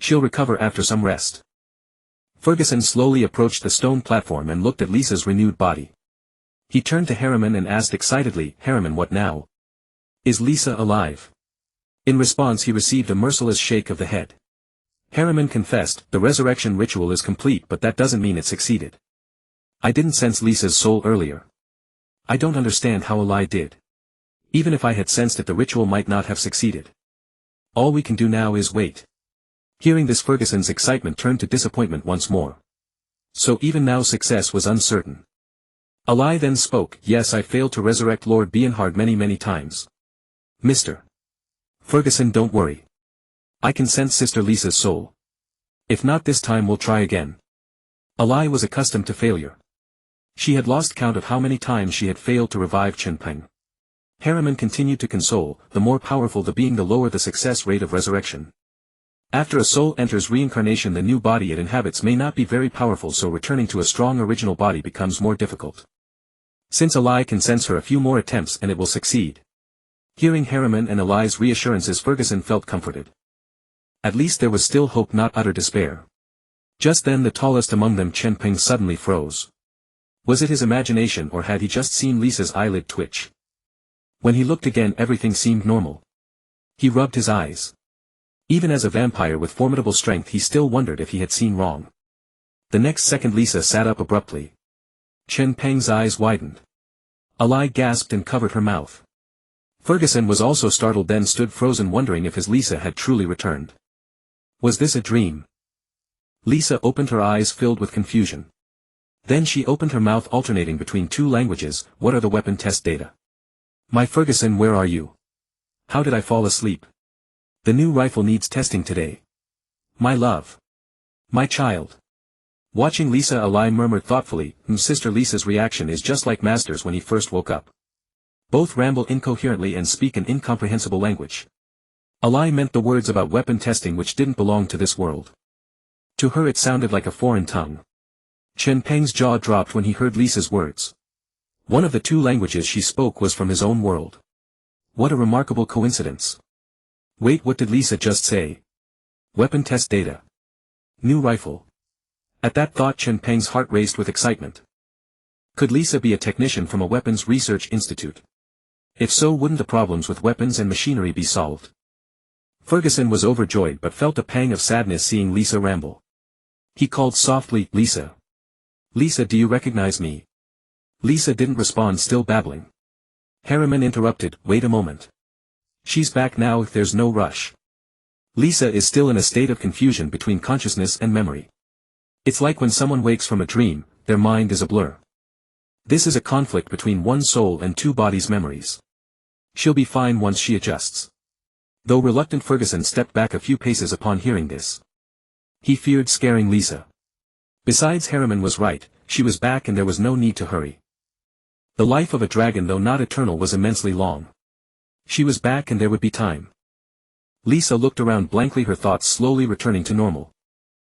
She'll recover after some rest." Ferguson slowly approached the stone platform and looked at Lisa's renewed body. He turned to Harriman and asked excitedly, "Harriman, what now? Is Lisa alive?" In response he received a merciless shake of the head. Harriman confessed, "The resurrection ritual is complete, but that doesn't mean it succeeded. I didn't sense Lisa's soul earlier. I don't understand how Eli did. Even if I had sensed it, the ritual might not have succeeded. All we can do now is wait." Hearing this, Ferguson's excitement turned to disappointment once more. So even now success was uncertain. Eli then spoke, "Yes, I failed to resurrect Lord Bienhard many times. Mr. Ferguson, don't worry. I can sense Sister Lisa's soul. If not this time, we'll try again. Alai was accustomed to failure. She had lost count of how many times she had failed to revive Chen Peng. Heroine continued to console, the more powerful the being the lower the success rate of resurrection. After a soul enters reincarnation, the new body it inhabits may not be very powerful, so returning to a strong original body becomes more difficult. Since Alai can sense her a few more attempts and it will succeed. Hearing Heroine and Alai's reassurances, Ferguson felt comforted. At least there was still hope, not utter despair. Just then the tallest among them, Chen Peng, suddenly froze. Was it his imagination, or had he just seen Lisa's eyelid twitch? When he looked again, everything seemed normal. He rubbed his eyes. Even as a vampire with formidable strength, he still wondered if he had seen wrong. The next second Lisa sat up abruptly. Chen Peng's eyes widened. Alai gasped and covered her mouth. Ferguson was also startled, then stood frozen, wondering if his Lisa had truly returned. Was this a dream? Lisa opened her eyes, filled with confusion. Then she opened her mouth, alternating between two languages. What are the weapon test data? My Ferguson, where are you? How did I fall asleep? The new rifle needs testing today. My love. My child. Watching Lisa, Alai murmured thoughtfully, Sister Lisa's reaction is just like Master's when he first woke up. Both ramble incoherently and speak an incomprehensible language. Alai meant the words about weapon testing which didn't belong to this world. To her it sounded like a foreign tongue. Chen Peng's jaw dropped when he heard Lisa's words. One of the two languages she spoke was from his own world. What a remarkable coincidence. Wait, what did Lisa just say? Weapon test data. New rifle. At that thought, Chen Peng's heart raced with excitement. Could Lisa be a technician from a weapons research institute? If so, wouldn't the problems with weapons and machinery be solved? Ferguson was overjoyed but felt a pang of sadness seeing Lisa ramble. He called softly, Lisa. Lisa, do you recognize me? Lisa didn't respond, still babbling. Heroine interrupted, wait a moment. She's back now, there's no rush. Lisa is still in a state of confusion between consciousness and memory. It's like when someone wakes from a dream, their mind is a blur. This is a conflict between one soul and two bodies' memories. She'll be fine once she adjusts. Though reluctant, Ferguson stepped back a few paces upon hearing this. He feared scaring Lisa. Besides, Heroine was right, she was back and there was no need to hurry. The life of a dragon, though not eternal, was immensely long. She was back and there would be time. Lisa looked around blankly, her thoughts slowly returning to normal.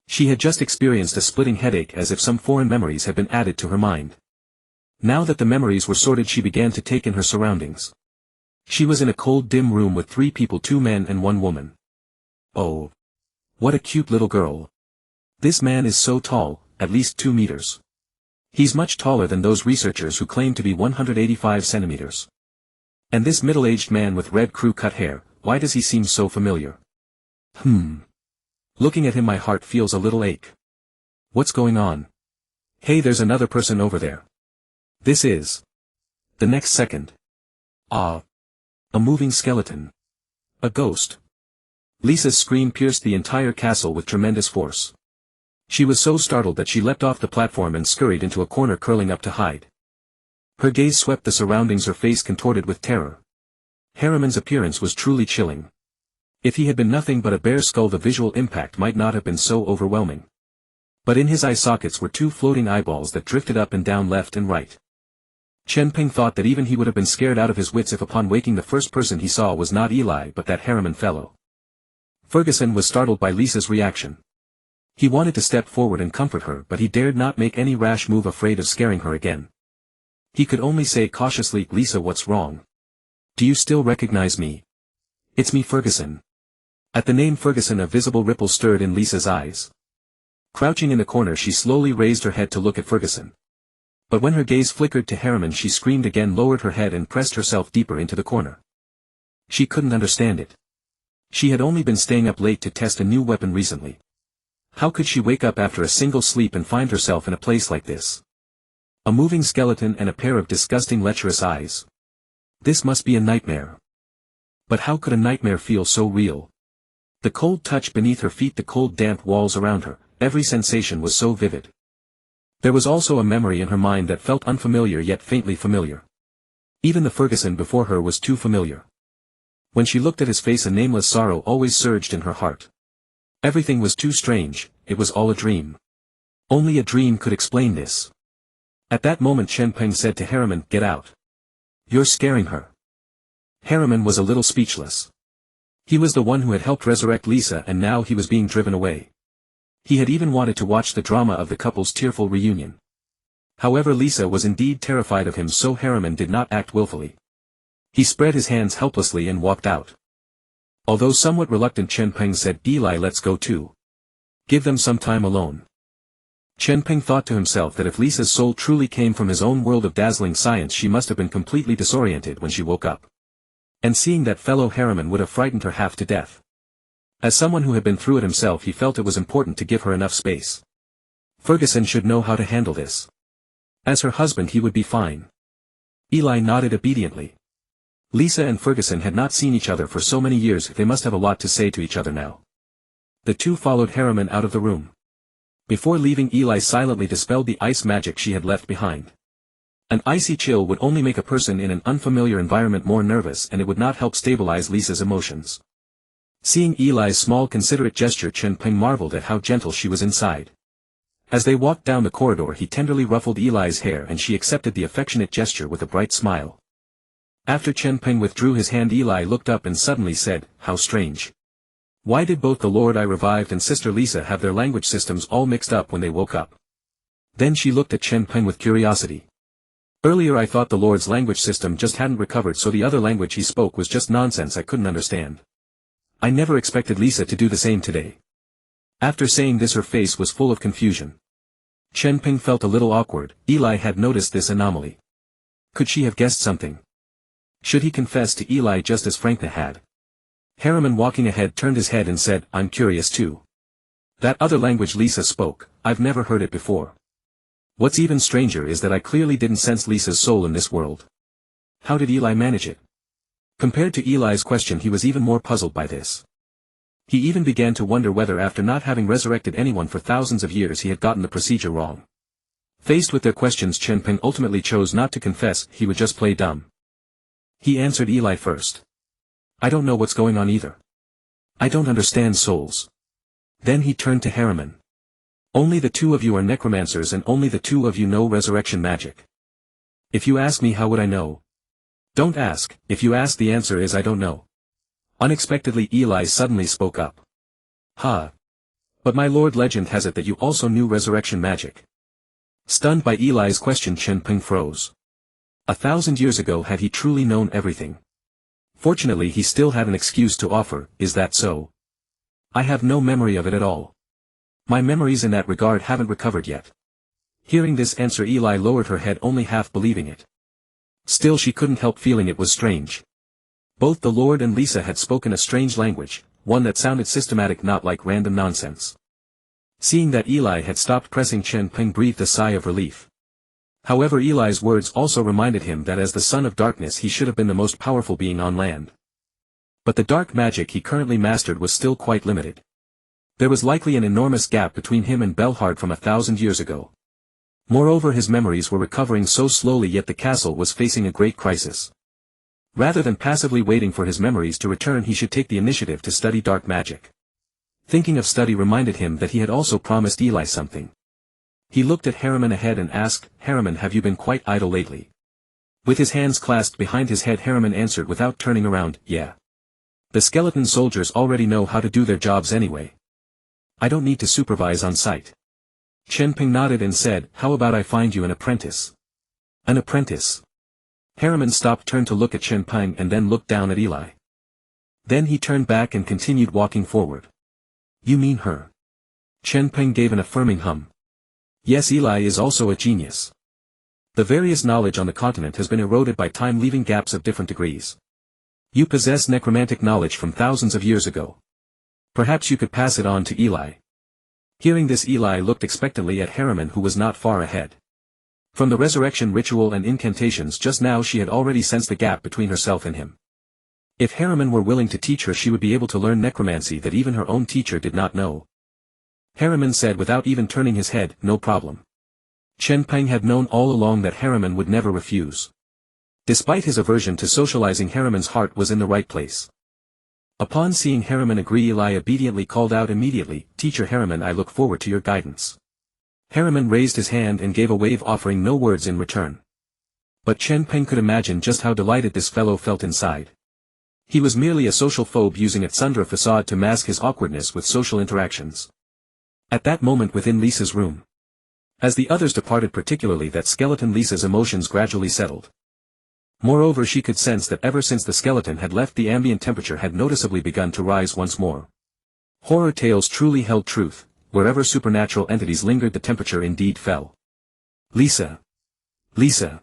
She had just experienced a splitting headache, as if some foreign memories had been added to her mind. Now that the memories were sorted, she began to take in her surroundings. She was in a cold, dim room with 3 people, 2 men and 1 woman. Oh. What a cute little girl. This man is so tall, at least 2 meters. He's much taller than those researchers who claim to be 185 centimeters. And this middle-aged man with red crew-cut hair, why does he seem so familiar? Looking at him, my heart feels a little ache. What's going on? Hey, there's another person over there. This is. The next second. Ah. A moving skeleton. A ghost. Lisa's scream pierced the entire castle with tremendous force. She was so startled that she leapt off the platform and scurried into a corner, curling up to hide. Her gaze swept the surroundings, her face contorted with terror. Heroine's appearance was truly chilling. If he had been nothing but a bare skull, the visual impact might not have been so overwhelming. But in his eye sockets were 2 floating eyeballs that drifted up and down, left and right. Chen Peng thought that even he would have been scared out of his wits if upon waking the first person he saw was not Eli but that Heroine fellow. Ferguson was startled by Lisa's reaction. He wanted to step forward and comfort her, but he dared not make any rash move, afraid of scaring her again. He could only say cautiously, Lisa, what's wrong? Do you still recognize me? It's me, Ferguson. At the name Ferguson, a visible ripple stirred in Lisa's eyes. Crouching in the corner, she slowly raised her head to look at Ferguson. But when her gaze flickered to Heroine, she screamed again, lowered her head and pressed herself deeper into the corner. She couldn't understand it. She had only been staying up late to test a new weapon recently. How could she wake up after a single sleep and find herself in a place like this? A moving skeleton and a pair of disgusting lecherous eyes. This must be a nightmare. But how could a nightmare feel so real? The cold touch beneath her feet, the cold damp walls around her, every sensation was so vivid. There was also a memory in her mind that felt unfamiliar yet faintly familiar. Even the Ferguson before her was too familiar. When she looked at his face, a nameless sorrow always surged in her heart. Everything was too strange, it was all a dream. Only a dream could explain this. At that moment Chen Peng said to heroine, "Get out. You're scaring her." Heroine was a little speechless. He was the one who had helped resurrect Lisa and now he was being driven away. He had even wanted to watch the drama of the couple's tearful reunion. However, Lisa was indeed terrified of him, so heroine did not act willfully. He spread his hands helplessly and walked out. Although somewhat reluctant, Chen Peng said, "Eli, let's go too. Give them some time alone." Chen Peng thought to himself that if Lisa's soul truly came from his own world of dazzling science, she must have been completely disoriented when she woke up. And seeing that fellow heroine would have frightened her half to death. As someone who had been through it himself, he felt it was important to give her enough space. Ferguson should know how to handle this. As her husband he would be fine. Eli nodded obediently. Lisa and Ferguson had not seen each other for so many years, they must have a lot to say to each other now. The two followed heroine out of the room. Before leaving, Eli silently dispelled the ice magic she had left behind. An icy chill would only make a person in an unfamiliar environment more nervous, and it would not help stabilize Lisa's emotions. Seeing Eli's small considerate gesture, Chen Peng marveled at how gentle she was inside. As they walked down the corridor, he tenderly ruffled Eli's hair and she accepted the affectionate gesture with a bright smile. After Chen Peng withdrew his hand, Eli looked up and suddenly said, "How strange. Why did both the Lord I revived and Sister Lisa have their language systems all mixed up when they woke up?" Then she looked at Chen Peng with curiosity. "Earlier I thought the Lord's language system just hadn't recovered, so the other language he spoke was just nonsense I couldn't understand. I never expected Lisa to do the same today." After saying this, her face was full of confusion. Chen Peng felt a little awkward. Eli had noticed this anomaly. Could she have guessed something? Should he confess to Eli just as Frankna had? Heroine, walking ahead, turned his head and said, "I'm curious too. That other language Lisa spoke, I've never heard it before. What's even stranger is that I clearly didn't sense Lisa's soul in this world. How did Eli manage it?" Compared to Eli's question, he was even more puzzled by this. He even began to wonder whether, after not having resurrected anyone for thousands of years, he had gotten the procedure wrong. Faced with their questions, Chen Peng ultimately chose not to confess, he would just play dumb. He answered Eli first. "I don't know what's going on either. I don't understand souls." Then he turned to heroine. "Only the two of you are necromancers and only the two of you know resurrection magic. If you ask me, how would I know?" "Don't ask. If you ask, the answer is I don't know." Unexpectedly, Eli suddenly spoke up. "Ha! But my lord, legend has it that you also knew resurrection magic." Stunned by Eli's question, Chen Peng froze. 1,000 years ago had he truly known everything? Fortunately, he still had an excuse to offer. "Is that so? I have no memory of it at all. My memories in that regard haven't recovered yet." Hearing this answer, Eli lowered her head, only half believing it. Still, she couldn't help feeling it was strange. Both the Lord and Lisa had spoken a strange language, one that sounded systematic, not like random nonsense. Seeing that Eli had stopped pressing, Chen Peng breathed a sigh of relief. However, Eli's words also reminded him that as the son of darkness he should have been the most powerful being on land. But the dark magic he currently mastered was still quite limited. There was likely an enormous gap between him and Belhard from 1,000 years ago. Moreover, his memories were recovering so slowly, yet the castle was facing a great crisis. Rather than passively waiting for his memories to return, he should take the initiative to study dark magic. Thinking of study reminded him that he had also promised Eli something. He looked at heroine ahead and asked, "Heroine, have you been quite idle lately?" With his hands clasped behind his head, heroine answered without turning around, "Yeah. The skeleton soldiers already know how to do their jobs anyway. I don't need to supervise on site." Chen Peng nodded and said, "How about I find you an apprentice?" "An apprentice?" Heroine stopped, turned to look at Chen Peng and then looked down at Eli. Then he turned back and continued walking forward. "You mean her?" Chen Peng gave an affirming hum. "Yes, Eli is also a genius. The various knowledge on the continent has been eroded by time, leaving gaps of different degrees. You possess necromantic knowledge from thousands of years ago. Perhaps you could pass it on to Eli." Hearing this, Eli looked expectantly at heroine, who was not far ahead. From the resurrection ritual and incantations just now, she had already sensed the gap between herself and him. If heroine were willing to teach her, she would be able to learn necromancy that even her own teacher did not know. Heroine said without even turning his head, "No problem." Chen Peng had known all along that heroine would never refuse. Despite his aversion to socializing, heroine's heart was in the right place. Upon seeing heroine agree, Eli obediently called out immediately, "Teacher Heroine, I look forward to your guidance." Harriman raised his hand and gave a wave offering no words in return. But Chen Peng could imagine just how delighted this fellow felt inside. He was merely a social phobe using a tsundere facade to mask his awkwardness with social interactions. At that moment within Lisa's room, as the others departed, particularly that skeleton, Lisa's emotions gradually settled. Moreover, she could sense that ever since the skeleton had left, the ambient temperature had noticeably begun to rise once more. Horror tales truly held truth. Wherever supernatural entities lingered, the temperature indeed fell. Lisa. Lisa.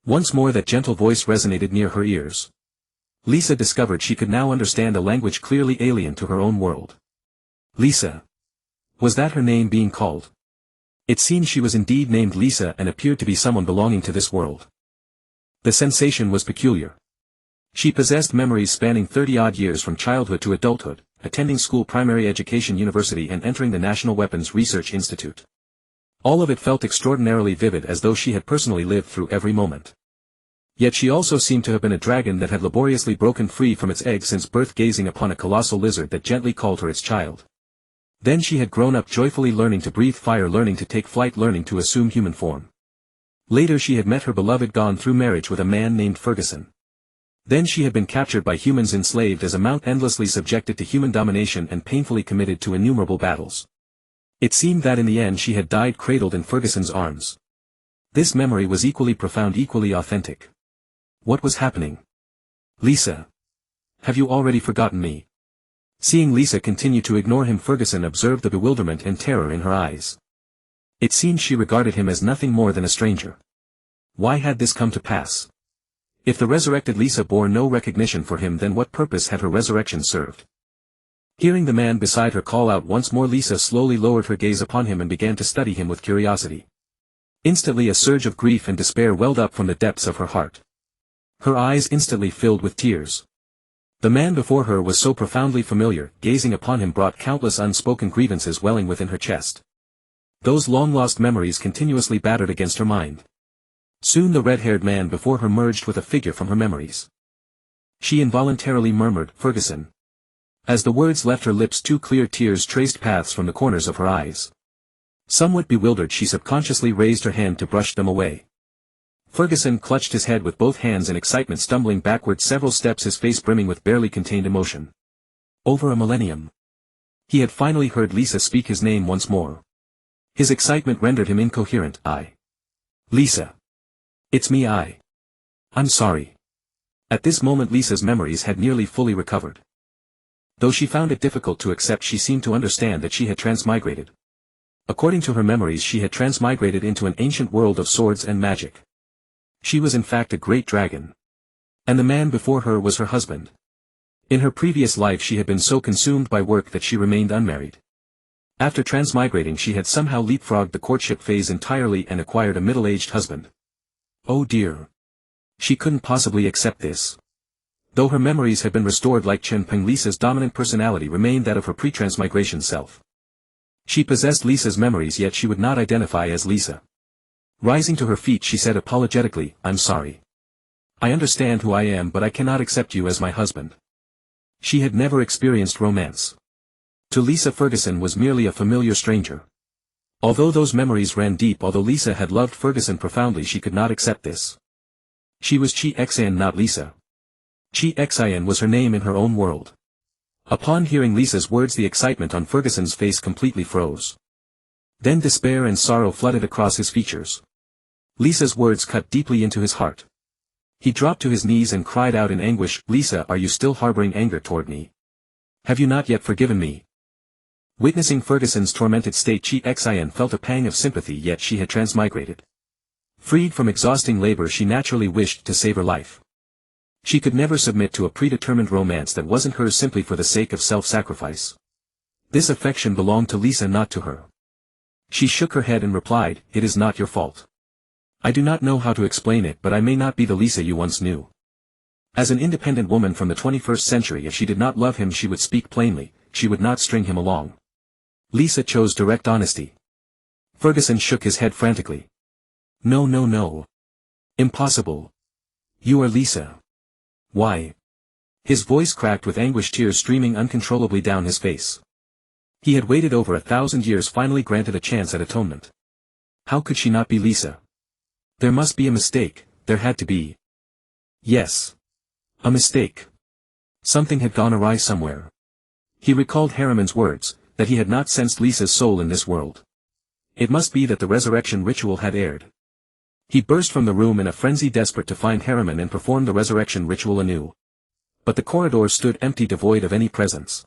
Once more that gentle voice resonated near her ears. Lisa discovered she could now understand a language clearly alien to her own world. Lisa. Was that her name being called? It seemed she was indeed named Lisa and appeared to be someone belonging to this world. The sensation was peculiar. She possessed memories spanning 30-odd years from childhood to adulthood, attending school, primary education, university, and entering the National Weapons Research Institute. All of it felt extraordinarily vivid, as though she had personally lived through every moment. Yet she also seemed to have been a dragon that had laboriously broken free from its egg since birth, gazing upon a colossal lizard that gently called her its child. Then she had grown up, joyfully learning to breathe fire, learning to take flight, learning to assume human form. Later she had met her beloved, gone through marriage with a man named Ferguson. Then she had been captured by humans, enslaved as a mount, endlessly subjected to human domination and painfully committed to innumerable battles. It seemed that in the end she had died cradled in Ferguson's arms. This memory was equally profound, equally authentic. What was happening? Lisa. Have you already forgotten me? Seeing Lisa continue to ignore him, Ferguson observed the bewilderment and terror in her eyes. It seemed she regarded him as nothing more than a stranger. Why had this come to pass? If the resurrected Lisa bore no recognition for him, then what purpose had her resurrection served? Hearing the man beside her call out once more, Lisa slowly lowered her gaze upon him and began to study him with curiosity. Instantly a surge of grief and despair welled up from the depths of her heart. Her eyes instantly filled with tears. The man before her was so profoundly familiar, gazing upon him brought countless unspoken grievances welling within her chest. Those long-lost memories continuously battered against her mind. Soon the red-haired man before her merged with a figure from her memories. She involuntarily murmured, "Ferguson." As the words left her lips, two clear tears traced paths from the corners of her eyes. Somewhat bewildered, she subconsciously raised her hand to brush them away. Ferguson clutched his head with both hands in excitement, stumbling backward several steps, his face brimming with barely contained emotion. Over a millennium. He had finally heard Lisa speak his name once more. His excitement rendered him incoherent. Lisa. It's me, I'm sorry. At this moment Lisa's memories had nearly fully recovered. Though she found it difficult to accept, she seemed to understand that she had transmigrated. According to her memories, she had transmigrated into an ancient world of swords and magic. She was in fact a great dragon. And the man before her was her husband. In her previous life she had been so consumed by work that she remained unmarried. After transmigrating, she had somehow leapfrogged the courtship phase entirely and acquired a middle-aged husband. Oh dear. She couldn't possibly accept this. Though her memories had been restored like Chen Peng, Lisa's dominant personality remained that of her pre-transmigration self. She possessed Lisa's memories, yet she would not identify as Lisa. Rising to her feet, she said apologetically, "I'm sorry. I understand who I am, but I cannot accept you as my husband." She had never experienced romance. To Lisa, Ferguson was merely a familiar stranger. Although those memories ran deep, although Lisa had loved Ferguson profoundly, she could not accept this. She was Chi Xian, not Lisa. Chi Xian was her name in her own world. Upon hearing Lisa's words, the excitement on Ferguson's face completely froze. Then despair and sorrow flooded across his features. Lisa's words cut deeply into his heart. He dropped to his knees and cried out in anguish, "Lisa, are you still harboring anger toward me? Have you not yet forgiven me?" Witnessing Ferguson's tormented state, Chi Xian felt a pang of sympathy, yet she had transmigrated. Freed from exhausting labor, she naturally wished to save her life. She could never submit to a predetermined romance that wasn't hers simply for the sake of self-sacrifice. This affection belonged to Lisa, not to her. She shook her head and replied, "It is not your fault. I do not know how to explain it, but I may not be the Lisa you once knew." As an independent woman from the 21st century, if she did not love him, she would speak plainly, she would not string him along. Lisa chose direct honesty. Ferguson shook his head frantically. "No, no, no. Impossible. You are Lisa. Why?" His voice cracked with anguish, tears streaming uncontrollably down his face. He had waited over 1,000 years, finally granted a chance at atonement. How could she not be Lisa? There must be a mistake, there had to be. Yes. A mistake. Something had gone awry somewhere. He recalled Harriman's words, that he had not sensed Lisa's soul in this world. It must be that the resurrection ritual had erred. He burst from the room in a frenzy, desperate to find Harriman and perform the resurrection ritual anew. But the corridor stood empty, devoid of any presence.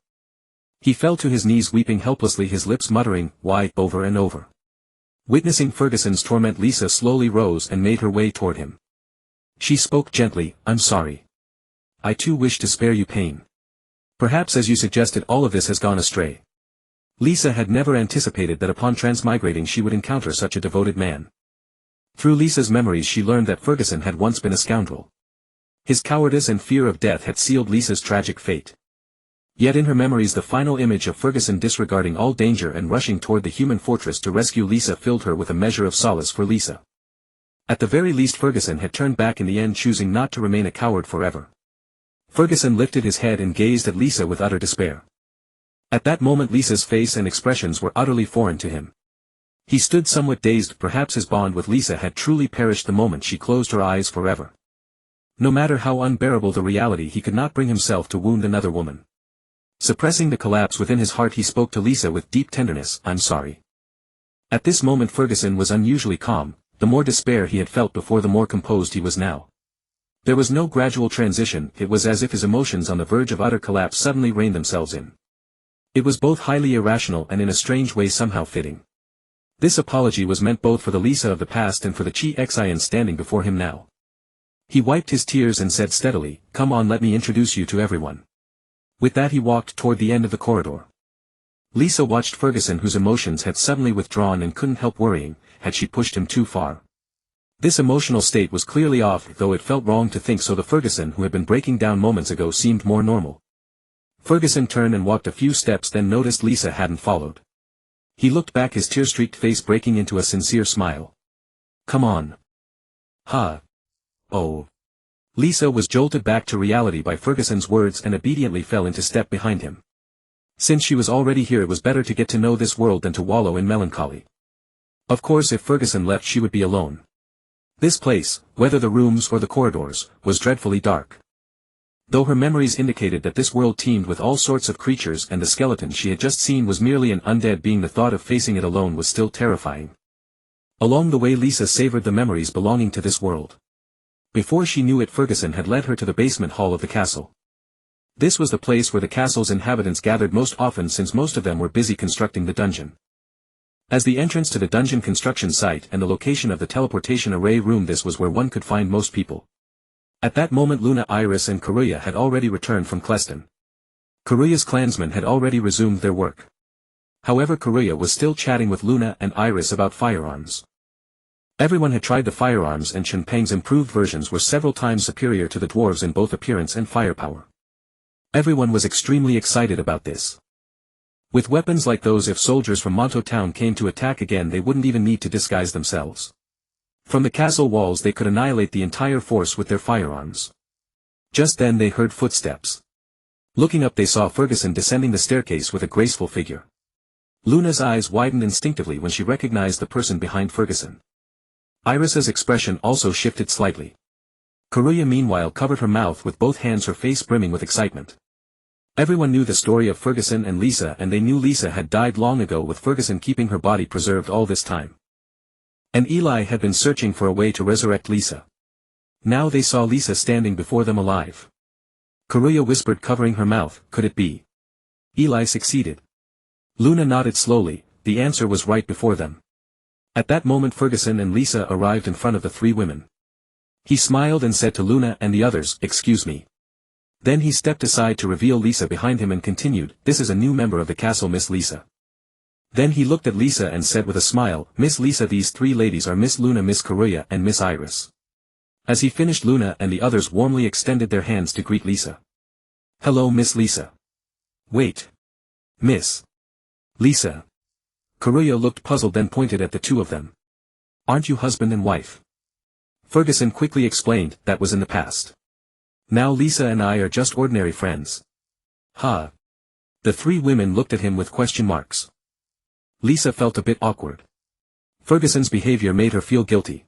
He fell to his knees, weeping helplessly, his lips muttering, "Why?" over and over. Witnessing Ferguson's torment, Lisa slowly rose and made her way toward him. She spoke gently, "I'm sorry. I too wish to spare you pain. Perhaps, as you suggested, all of this has gone astray." Lisa had never anticipated that upon transmigrating she would encounter such a devoted man. Through Lisa's memories she learned that Ferguson had once been a scoundrel. His cowardice and fear of death had sealed Lisa's tragic fate. Yet in her memories the final image of Ferguson disregarding all danger and rushing toward the human fortress to rescue Lisa filled her with a measure of solace for Lisa. At the very least Ferguson had turned back in the end, choosing not to remain a coward forever. Ferguson lifted his head and gazed at Lisa with utter despair. At that moment Lisa's face and expressions were utterly foreign to him. He stood somewhat dazed, perhaps his bond with Lisa had truly perished the moment she closed her eyes forever. No matter how unbearable the reality, he could not bring himself to wound another woman. Suppressing the collapse within his heart, he spoke to Lisa with deep tenderness, "I'm sorry." At this moment Ferguson was unusually calm. The more despair he had felt before, the more composed he was now. There was no gradual transition, it was as if his emotions on the verge of utter collapse suddenly reined themselves in. It was both highly irrational and in a strange way somehow fitting. This apology was meant both for the Lisa of the past and for the Chi Xian standing before him now. He wiped his tears and said steadily, "Come on, let me introduce you to everyone." With that he walked toward the end of the corridor. Lisa watched Ferguson, whose emotions had suddenly withdrawn, and couldn't help worrying, had she pushed him too far? This emotional state was clearly off, though it felt wrong to think so. The Ferguson who had been breaking down moments ago seemed more normal. Ferguson turned and walked a few steps, then noticed Lisa hadn't followed. He looked back, his tear-streaked face breaking into a sincere smile. "Come on." "Ha. Oh." Lisa was jolted back to reality by Ferguson's words and obediently fell into step behind him. Since she was already here, it was better to get to know this world than to wallow in melancholy. Of course, if Ferguson left she would be alone. This place, whether the rooms or the corridors, was dreadfully dark. Though her memories indicated that this world teemed with all sorts of creatures and the skeleton she had just seen was merely an undead being, the thought of facing it alone was still terrifying. Along the way Lisa savored the memories belonging to this world. Before she knew it, Ferguson had led her to the basement hall of the castle. This was the place where the castle's inhabitants gathered most often, since most of them were busy constructing the dungeon. As the entrance to the dungeon construction site and the location of the teleportation array room, this was where one could find most people. At that moment Luna, Iris and Karuya had already returned from Cleston. Karuya's clansmen had already resumed their work. However, Karuya was still chatting with Luna and Iris about firearms. Everyone had tried the firearms, and Chen Peng's improved versions were several times superior to the dwarves in both appearance and firepower. Everyone was extremely excited about this. With weapons like those, if soldiers from Monto Town came to attack again, they wouldn't even need to disguise themselves. From the castle walls they could annihilate the entire force with their firearms. Just then they heard footsteps. Looking up they saw Ferguson descending the staircase with a graceful figure. Luna's eyes widened instinctively when she recognized the person behind Ferguson. Iris's expression also shifted slightly. Karuya meanwhile covered her mouth with both hands, her face brimming with excitement. Everyone knew the story of Ferguson and Lisa, and they knew Lisa had died long ago, with Ferguson keeping her body preserved all this time. And Eli had been searching for a way to resurrect Lisa. Now they saw Lisa standing before them alive. Karuya whispered, covering her mouth, "Could it be?" Eli succeeded. Luna nodded slowly, the answer was right before them. At that moment Ferguson and Lisa arrived in front of the three women. He smiled and said to Luna and the others, "Excuse me." Then he stepped aside to reveal Lisa behind him and continued, "This is a new member of the castle, Miss Lisa." Then he looked at Lisa and said with a smile, "Miss Lisa, these three ladies are Miss Luna, Miss Karuya and Miss Iris." As he finished, Luna and the others warmly extended their hands to greet Lisa. "Hello, Miss Lisa." "Wait. Miss Lisa." Karuya looked puzzled, then pointed at the two of them. "Aren't you husband and wife?" Ferguson quickly explained, "That was in the past. Now Lisa and I are just ordinary friends." "Ha." The three women looked at him with question marks. Lisa felt a bit awkward. Ferguson's behavior made her feel guilty.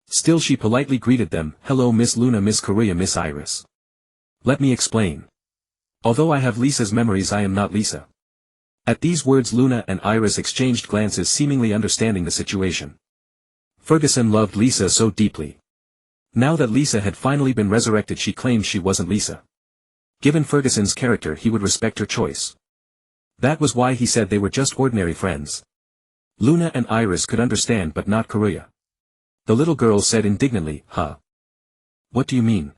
Still she politely greeted them, "Hello Miss Luna, Miss Korea, Miss Iris. Let me explain. Although I have Lisa's memories, I am not Lisa." At these words Luna and Iris exchanged glances, seemingly understanding the situation. Ferguson loved Lisa so deeply. Now that Lisa had finally been resurrected, she claimed she wasn't Lisa. Given Ferguson's character, he would respect her choice. That was why he said they were just ordinary friends. Luna and Iris could understand, but not Korea. The little girl said indignantly, "Huh? What do you mean?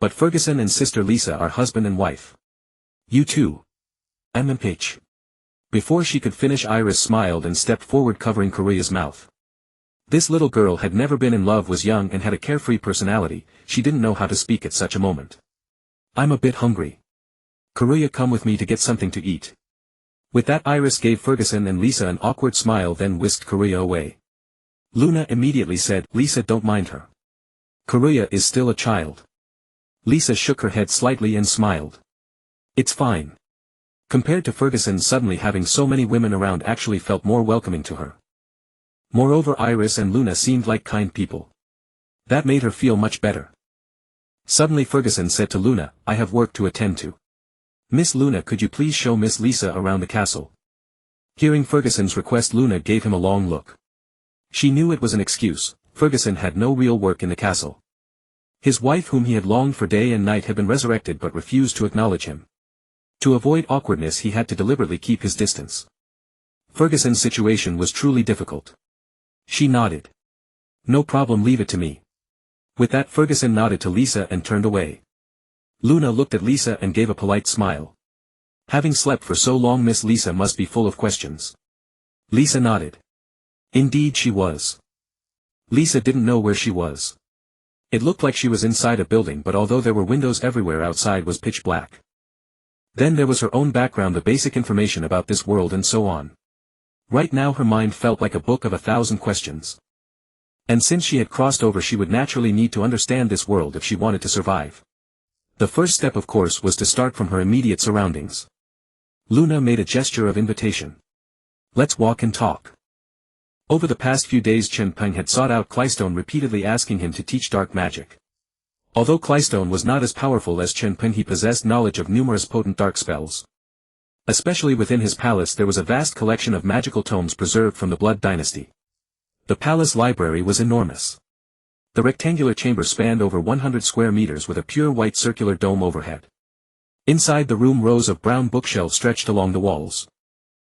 But Ferguson and sister Lisa are husband and wife. You too. MMH. Before she could finish, Iris smiled and stepped forward, covering Korea's mouth. This little girl had never been in love, was young and had a carefree personality. She didn't know how to speak at such a moment. "I'm a bit hungry. Korea, come with me to get something to eat." With that, Iris gave Ferguson and Lisa an awkward smile, then whisked Korea away. Luna immediately said, "Lisa, don't mind her. Korea is still a child." Lisa shook her head slightly and smiled. "It's fine." Compared to Ferguson, suddenly having so many women around actually felt more welcoming to her. Moreover, Iris and Luna seemed like kind people. That made her feel much better. Suddenly Ferguson said to Luna, "I have work to attend to. Miss Luna, could you please show Miss Lisa around the castle?" Hearing Ferguson's request, Luna gave him a long look. She knew it was an excuse. Ferguson had no real work in the castle. His wife, whom he had longed for day and night, had been resurrected but refused to acknowledge him. To avoid awkwardness, he had to deliberately keep his distance. Ferguson's situation was truly difficult. She nodded. "No problem, leave it to me." With that, Ferguson nodded to Lisa and turned away. Luna looked at Lisa and gave a polite smile. Having slept for so long, Miss Lisa must be full of questions. Lisa nodded. Indeed she was. Lisa didn't know where she was. It looked like she was inside a building, but although there were windows everywhere, outside was pitch black. Then there was her own background, the basic information about this world and so on. Right now her mind felt like a book of 1,000 questions. And since she had crossed over, she would naturally need to understand this world if she wanted to survive. The first step, of course, was to start from her immediate surroundings. Luna made a gesture of invitation. "Let's walk and talk." Over the past few days, Chen Peng had sought out Clystone, repeatedly asking him to teach dark magic. Although Clystone was not as powerful as Chen Peng, he possessed knowledge of numerous potent dark spells. Especially within his palace, there was a vast collection of magical tomes preserved from the Blood Dynasty. The palace library was enormous. The rectangular chamber spanned over 100 square meters with a pure white circular dome overhead. Inside the room, rows of brown bookshelves stretched along the walls.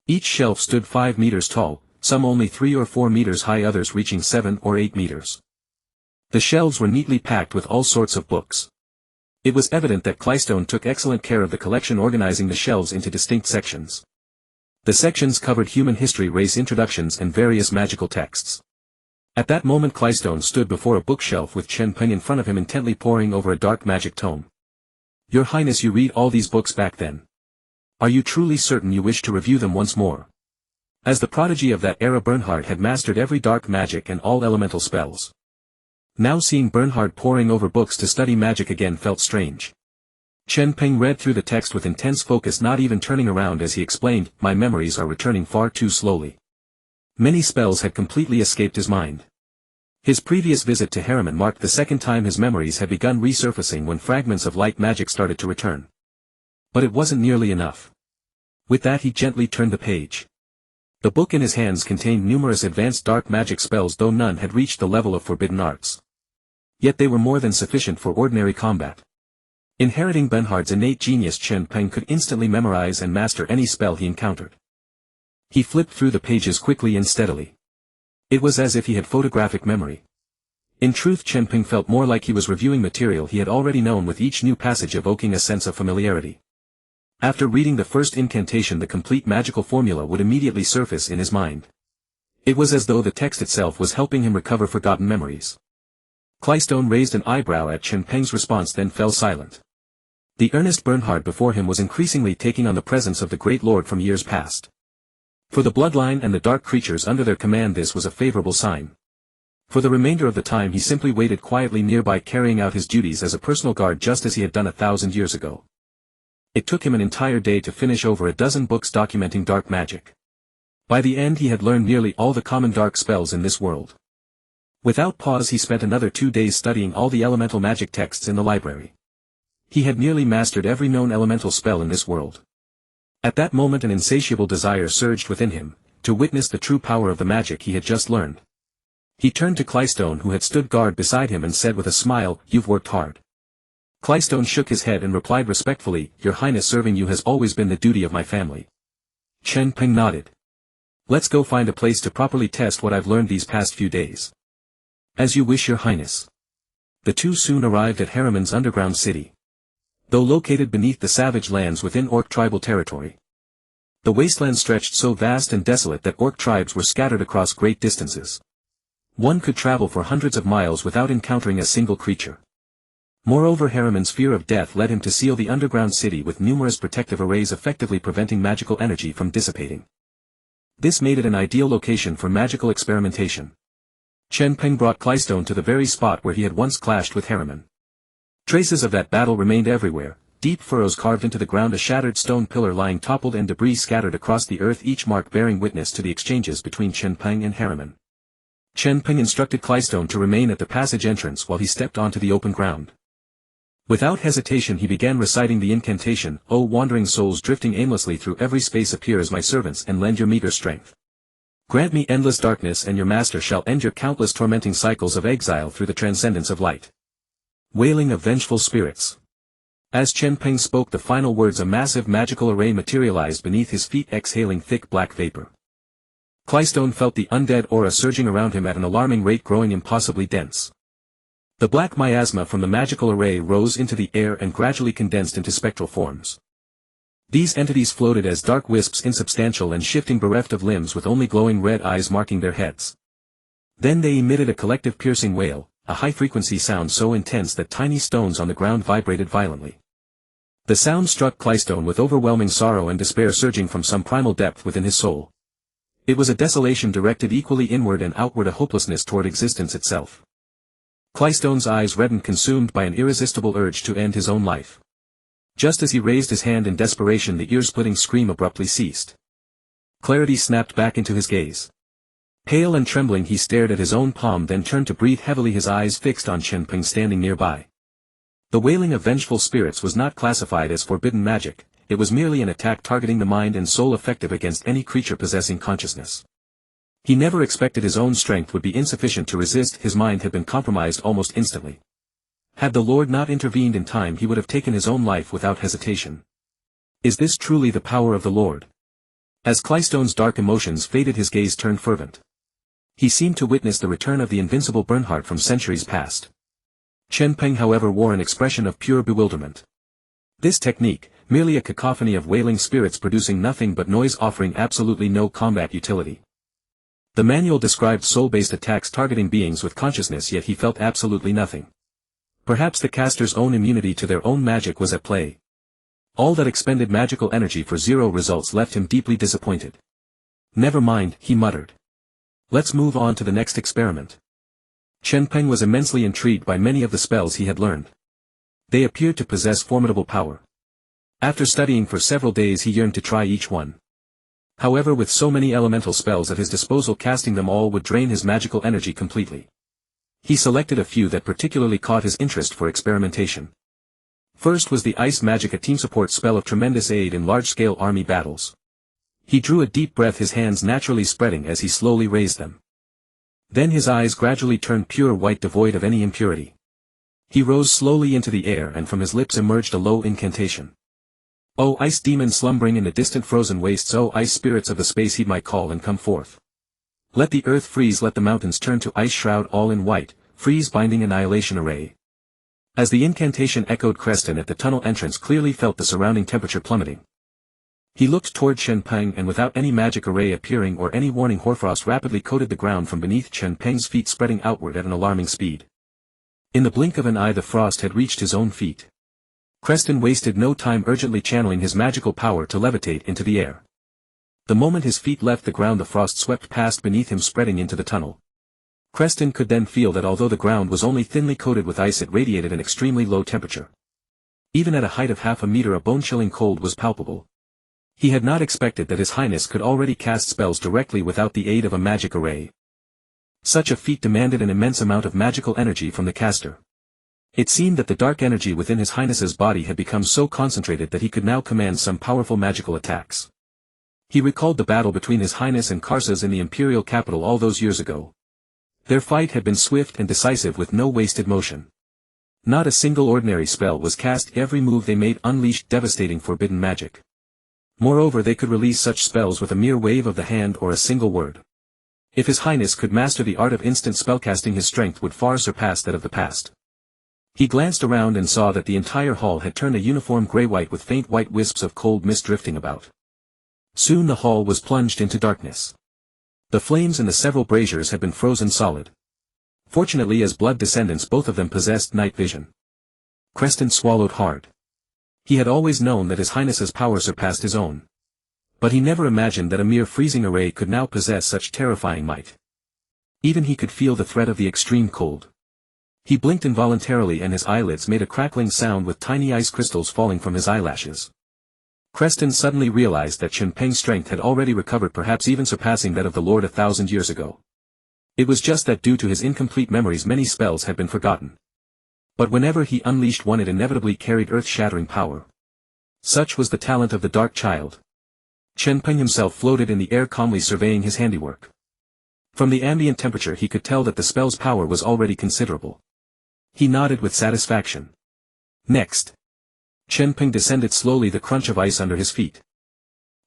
Each shelf stood 5 meters tall, some only 3 or 4 meters high, others reaching 7 or 8 meters. The shelves were neatly packed with all sorts of books. It was evident that Clystone took excellent care of the collection, organizing the shelves into distinct sections. The sections covered human history, race introductions, and various magical texts. At that moment Clystone stood before a bookshelf with Chen Peng in front of him, intently poring over a dark magic tome. "Your Highness, you read all these books back then. Are you truly certain you wish to review them once more?" As the prodigy of that era, Bernhard had mastered every dark magic and all elemental spells. Now seeing Bernhard poring over books to study magic again felt strange. Chen Peng read through the text with intense focus, not even turning around as he explained, "My memories are returning far too slowly." Many spells had completely escaped his mind. His previous visit to Harriman marked the second time his memories had begun resurfacing, when fragments of light magic started to return. But it wasn't nearly enough. With that, he gently turned the page. The book in his hands contained numerous advanced dark magic spells, though none had reached the level of forbidden arts. Yet they were more than sufficient for ordinary combat. Inheriting Bernhard's innate genius, Chen Peng could instantly memorize and master any spell he encountered. He flipped through the pages quickly and steadily. It was as if he had photographic memory. In truth, Chen Peng felt more like he was reviewing material he had already known, with each new passage evoking a sense of familiarity. After reading the first incantation, the complete magical formula would immediately surface in his mind. It was as though the text itself was helping him recover forgotten memories. Clystone raised an eyebrow at Chen Peng's response, then fell silent. The earnest Bernhard before him was increasingly taking on the presence of the great lord from years past. For the bloodline and the dark creatures under their command, this was a favorable sign. For the remainder of the time he simply waited quietly nearby, carrying out his duties as a personal guard, just as he had done 1,000 years ago. It took him an entire day to finish over a dozen books documenting dark magic. By the end he had learned nearly all the common dark spells in this world. Without pause he spent another 2 days studying all the elemental magic texts in the library. He had nearly mastered every known elemental spell in this world. At that moment an insatiable desire surged within him, to witness the true power of the magic he had just learned. He turned to Clystone who had stood guard beside him and said with a smile, "You've worked hard." Clystone shook his head and replied respectfully, "Your Highness, serving you has always been the duty of my family." Chen Peng nodded. "Let's go find a place to properly test what I've learned these past few days." "As you wish, Your Highness." The two soon arrived at Harriman's underground city. Though located beneath the savage lands within Orc tribal territory, the wasteland stretched so vast and desolate that Orc tribes were scattered across great distances. One could travel for hundreds of miles without encountering a single creature. Moreover, Harriman's fear of death led him to seal the underground city with numerous protective arrays effectively preventing magical energy from dissipating. This made it an ideal location for magical experimentation. Chen Peng brought Clystone to the very spot where he had once clashed with Harriman. Traces of that battle remained everywhere, deep furrows carved into the ground, a shattered stone pillar lying toppled and debris scattered across the earth, each mark bearing witness to the exchanges between Chen Peng and Harriman. Chen Peng instructed Clystone to remain at the passage entrance while he stepped onto the open ground. Without hesitation he began reciting the incantation, "O wandering souls drifting aimlessly through every space, appear as my servants and lend your meager strength. Grant me endless darkness and your master shall end your countless tormenting cycles of exile through the transcendence of light." Wailing of vengeful spirits. As Chen Peng spoke the final words, a massive magical array materialized beneath his feet, exhaling thick black vapor. Clystone felt the undead aura surging around him at an alarming rate, growing impossibly dense. The black miasma from the magical array rose into the air and gradually condensed into spectral forms. These entities floated as dark wisps, insubstantial and shifting, bereft of limbs with only glowing red eyes marking their heads. Then they emitted a collective piercing wail, a high-frequency sound so intense that tiny stones on the ground vibrated violently. The sound struck Clystone with overwhelming sorrow and despair surging from some primal depth within his soul. It was a desolation directed equally inward and outward, a hopelessness toward existence itself. Clystone's eyes reddened, consumed by an irresistible urge to end his own life. Just as he raised his hand in desperation, the ear-splitting scream abruptly ceased. Clarity snapped back into his gaze. Pale and trembling he stared at his own palm, then turned to breathe heavily, his eyes fixed on Chen Peng standing nearby. The wailing of vengeful spirits was not classified as forbidden magic, it was merely an attack targeting the mind and soul, effective against any creature possessing consciousness. He never expected his own strength would be insufficient to resist. His mind had been compromised almost instantly. Had the Lord not intervened in time, he would have taken his own life without hesitation. Is this truly the power of the Lord? As Clystone's dark emotions faded, his gaze turned fervent. He seemed to witness the return of the invincible Bernhardt from centuries past. Chen Peng, however, wore an expression of pure bewilderment. This technique, merely a cacophony of wailing spirits producing nothing but noise, offering absolutely no combat utility. The manual described soul-based attacks targeting beings with consciousness, yet he felt absolutely nothing. Perhaps the caster's own immunity to their own magic was at play. All that expended magical energy for zero results left him deeply disappointed. "Never mind," he muttered. "Let's move on to the next experiment." Chen Peng was immensely intrigued by many of the spells he had learned. They appeared to possess formidable power. After studying for several days, he yearned to try each one. However, with so many elemental spells at his disposal, casting them all would drain his magical energy completely. He selected a few that particularly caught his interest for experimentation. First was the Ice Magic, a team support spell of tremendous aid in large-scale army battles. He drew a deep breath, his hands naturally spreading as he slowly raised them. Then his eyes gradually turned pure white, devoid of any impurity. He rose slowly into the air, and from his lips emerged a low incantation. "O ice demon slumbering in the distant frozen wastes, O ice spirits of the space, heed my call and come forth. Let the earth freeze, let the mountains turn to ice, shroud all in white, freeze binding annihilation array." As the incantation echoed, Creston at the tunnel entrance clearly felt the surrounding temperature plummeting. He looked toward Chen Peng, and without any magic array appearing or any warning, hoarfrost rapidly coated the ground from beneath Chen Peng's feet, spreading outward at an alarming speed. In the blink of an eye the frost had reached his own feet. Creston wasted no time, urgently channeling his magical power to levitate into the air. The moment his feet left the ground, the frost swept past beneath him, spreading into the tunnel. Creston could then feel that although the ground was only thinly coated with ice, it radiated an extremely low temperature. Even at a height of half a meter, a bone-chilling cold was palpable. He had not expected that His Highness could already cast spells directly without the aid of a magic array. Such a feat demanded an immense amount of magical energy from the caster. It seemed that the dark energy within His Highness's body had become so concentrated that he could now command some powerful magical attacks. He recalled the battle between His Highness and Karsas in the imperial capital all those years ago. Their fight had been swift and decisive with no wasted motion. Not a single ordinary spell was cast, every move they made unleashed devastating forbidden magic. Moreover, they could release such spells with a mere wave of the hand or a single word. If His Highness could master the art of instant spellcasting, his strength would far surpass that of the past. He glanced around and saw that the entire hall had turned a uniform grey-white with faint white wisps of cold mist drifting about. Soon the hall was plunged into darkness. The flames in the several braziers had been frozen solid. Fortunately, as blood descendants, both of them possessed night vision. Creston swallowed hard. He had always known that His Highness's power surpassed his own. But he never imagined that a mere freezing array could now possess such terrifying might. Even he could feel the threat of the extreme cold. He blinked involuntarily and his eyelids made a crackling sound with tiny ice crystals falling from his eyelashes. Creston suddenly realized that Chen Peng's strength had already recovered, perhaps even surpassing that of the Lord 1,000 years ago. It was just that due to his incomplete memories many spells had been forgotten. But whenever he unleashed one, it inevitably carried earth-shattering power. Such was the talent of the Dark Child. Chen Peng himself floated in the air, calmly surveying his handiwork. From the ambient temperature he could tell that the spell's power was already considerable. He nodded with satisfaction. Next. Chen Peng descended slowly, the crunch of ice under his feet.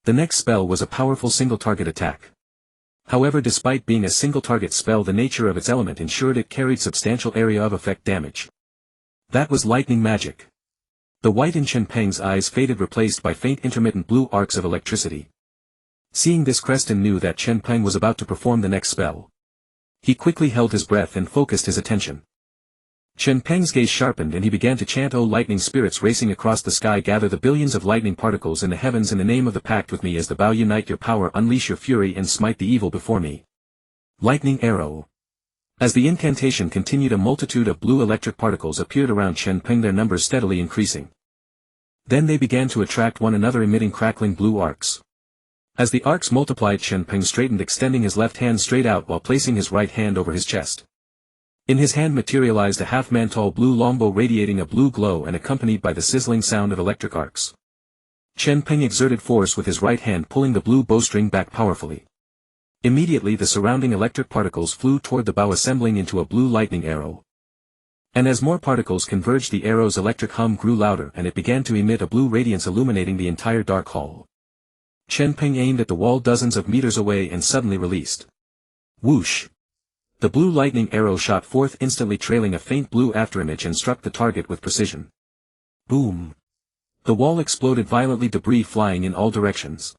The next spell was a powerful single-target attack. However, despite being a single-target spell, the nature of its element ensured it carried substantial area of effect damage. That was lightning magic. The white in Chen Peng's eyes faded, replaced by faint intermittent blue arcs of electricity. Seeing this, Creston knew that Chen Peng was about to perform the next spell. He quickly held his breath and focused his attention. Chen Peng's gaze sharpened and he began to chant, "O lightning spirits racing across the sky, gather the billions of lightning particles in the heavens in the name of the pact with me. As the bow unite your power, unleash your fury and smite the evil before me." Lightning arrow. As the incantation continued, a multitude of blue electric particles appeared around Chen Peng, their numbers steadily increasing. Then they began to attract one another, emitting crackling blue arcs. As the arcs multiplied, Chen Peng straightened, extending his left hand straight out while placing his right hand over his chest. In his hand materialized a half-man-tall blue longbow radiating a blue glow and accompanied by the sizzling sound of electric arcs. Chen Peng exerted force with his right hand, pulling the blue bowstring back powerfully. Immediately the surrounding electric particles flew toward the bow, assembling into a blue lightning arrow. And as more particles converged, the arrow's electric hum grew louder and it began to emit a blue radiance illuminating the entire dark hall. Chen Peng aimed at the wall dozens of meters away and suddenly released. Whoosh! The blue lightning arrow shot forth, instantly trailing a faint blue afterimage, and struck the target with precision. Boom! The wall exploded violently, debris flying in all directions.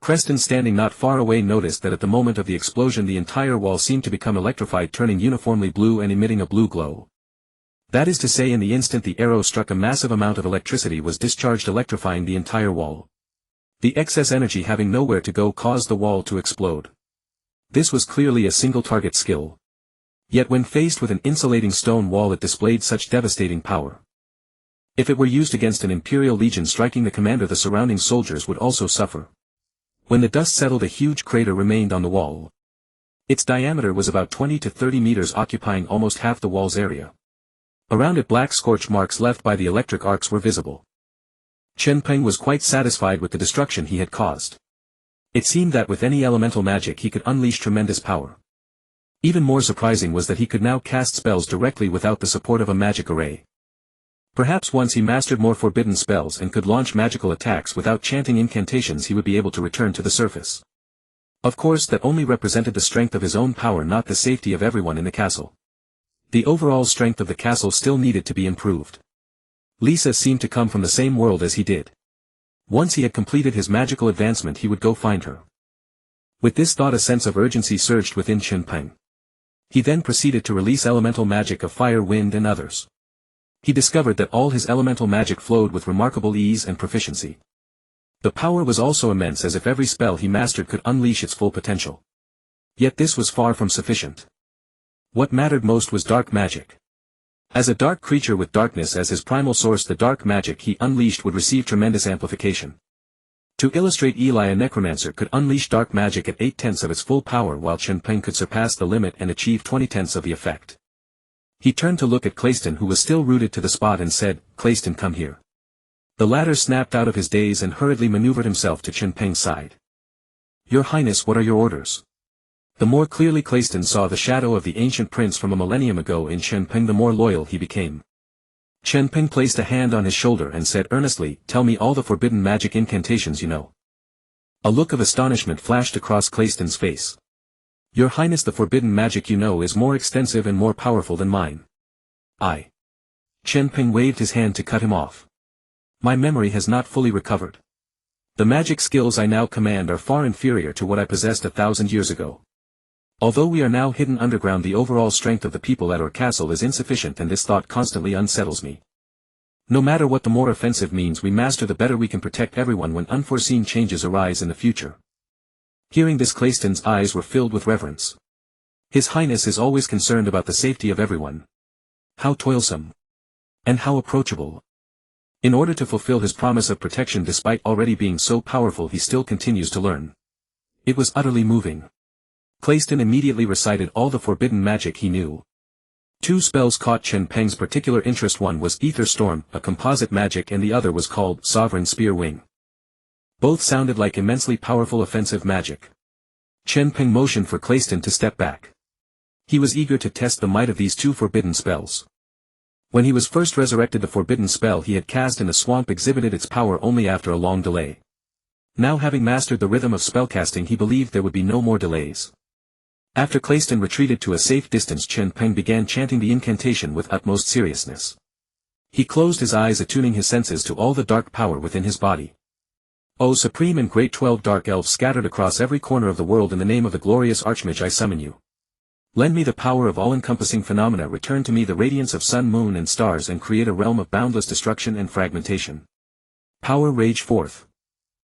Creston, standing not far away, noticed that at the moment of the explosion the entire wall seemed to become electrified, turning uniformly blue and emitting a blue glow. That is to say, in the instant the arrow struck, a massive amount of electricity was discharged, electrifying the entire wall. The excess energy, having nowhere to go, caused the wall to explode. This was clearly a single-target skill. Yet when faced with an insulating stone wall it displayed such devastating power. If it were used against an Imperial Legion striking the commander, the surrounding soldiers would also suffer. When the dust settled, a huge crater remained on the wall. Its diameter was about 20 to 30 meters, occupying almost half the wall's area. Around it black scorch marks left by the electric arcs were visible. Chen Peng was quite satisfied with the destruction he had caused. It seemed that with any elemental magic he could unleash tremendous power. Even more surprising was that he could now cast spells directly without the support of a magic array. Perhaps once he mastered more forbidden spells and could launch magical attacks without chanting incantations, he would be able to return to the surface. Of course, that only represented the strength of his own power, not the safety of everyone in the castle. The overall strength of the castle still needed to be improved. Lisa seemed to come from the same world as he did. Once he had completed his magical advancement he would go find her. With this thought a sense of urgency surged within Chen Peng. He then proceeded to release elemental magic of fire, wind and others. He discovered that all his elemental magic flowed with remarkable ease and proficiency. The power was also immense, as if every spell he mastered could unleash its full potential. Yet this was far from sufficient. What mattered most was dark magic. As a dark creature with darkness as his primal source, the dark magic he unleashed would receive tremendous amplification. To illustrate, Eli, a necromancer, could unleash dark magic at 8/10 of its full power, while Chen Peng could surpass the limit and achieve 20/10 of the effect. He turned to look at Clayton, who was still rooted to the spot, and said, "Clayton, come here." The latter snapped out of his daze and hurriedly maneuvered himself to Chen Peng's side. "Your Highness, what are your orders?" The more clearly Clayton saw the shadow of the ancient prince from a millennium ago in Chen Peng, the more loyal he became. Chen Peng placed a hand on his shoulder and said earnestly, "Tell me all the forbidden magic incantations you know." A look of astonishment flashed across Clayton's face. "Your Highness, the forbidden magic you know is more extensive and more powerful than mine." Chen Peng waved his hand to cut him off. "My memory has not fully recovered. The magic skills I now command are far inferior to what I possessed 1,000 years ago. Although we are now hidden underground, the overall strength of the people at our castle is insufficient, and this thought constantly unsettles me. No matter what the more offensive means we master, the better we can protect everyone when unforeseen changes arise in the future." Hearing this, Clayton's eyes were filled with reverence. His Highness is always concerned about the safety of everyone. How toilsome. And how approachable. In order to fulfill his promise of protection despite already being so powerful, he still continues to learn. It was utterly moving. Clayton immediately recited all the forbidden magic he knew. 2 spells caught Chen Peng's particular interest. One was Ether Storm, a composite magic, and the other was called Sovereign Spear Wing. Both sounded like immensely powerful offensive magic. Chen Peng motioned for Clayton to step back. He was eager to test the might of these 2 forbidden spells. When he was first resurrected, the forbidden spell he had cast in the swamp exhibited its power only after a long delay. Now, having mastered the rhythm of spellcasting, he believed there would be no more delays. After Clayton retreated to a safe distance, Chen Peng began chanting the incantation with utmost seriousness. He closed his eyes, attuning his senses to all the dark power within his body. "O supreme and great 12 dark elves scattered across every corner of the world, in the name of the glorious Archmage I summon you. Lend me the power of all-encompassing phenomena, return to me the radiance of sun, moon and stars, and create a realm of boundless destruction and fragmentation. Power, rage forth.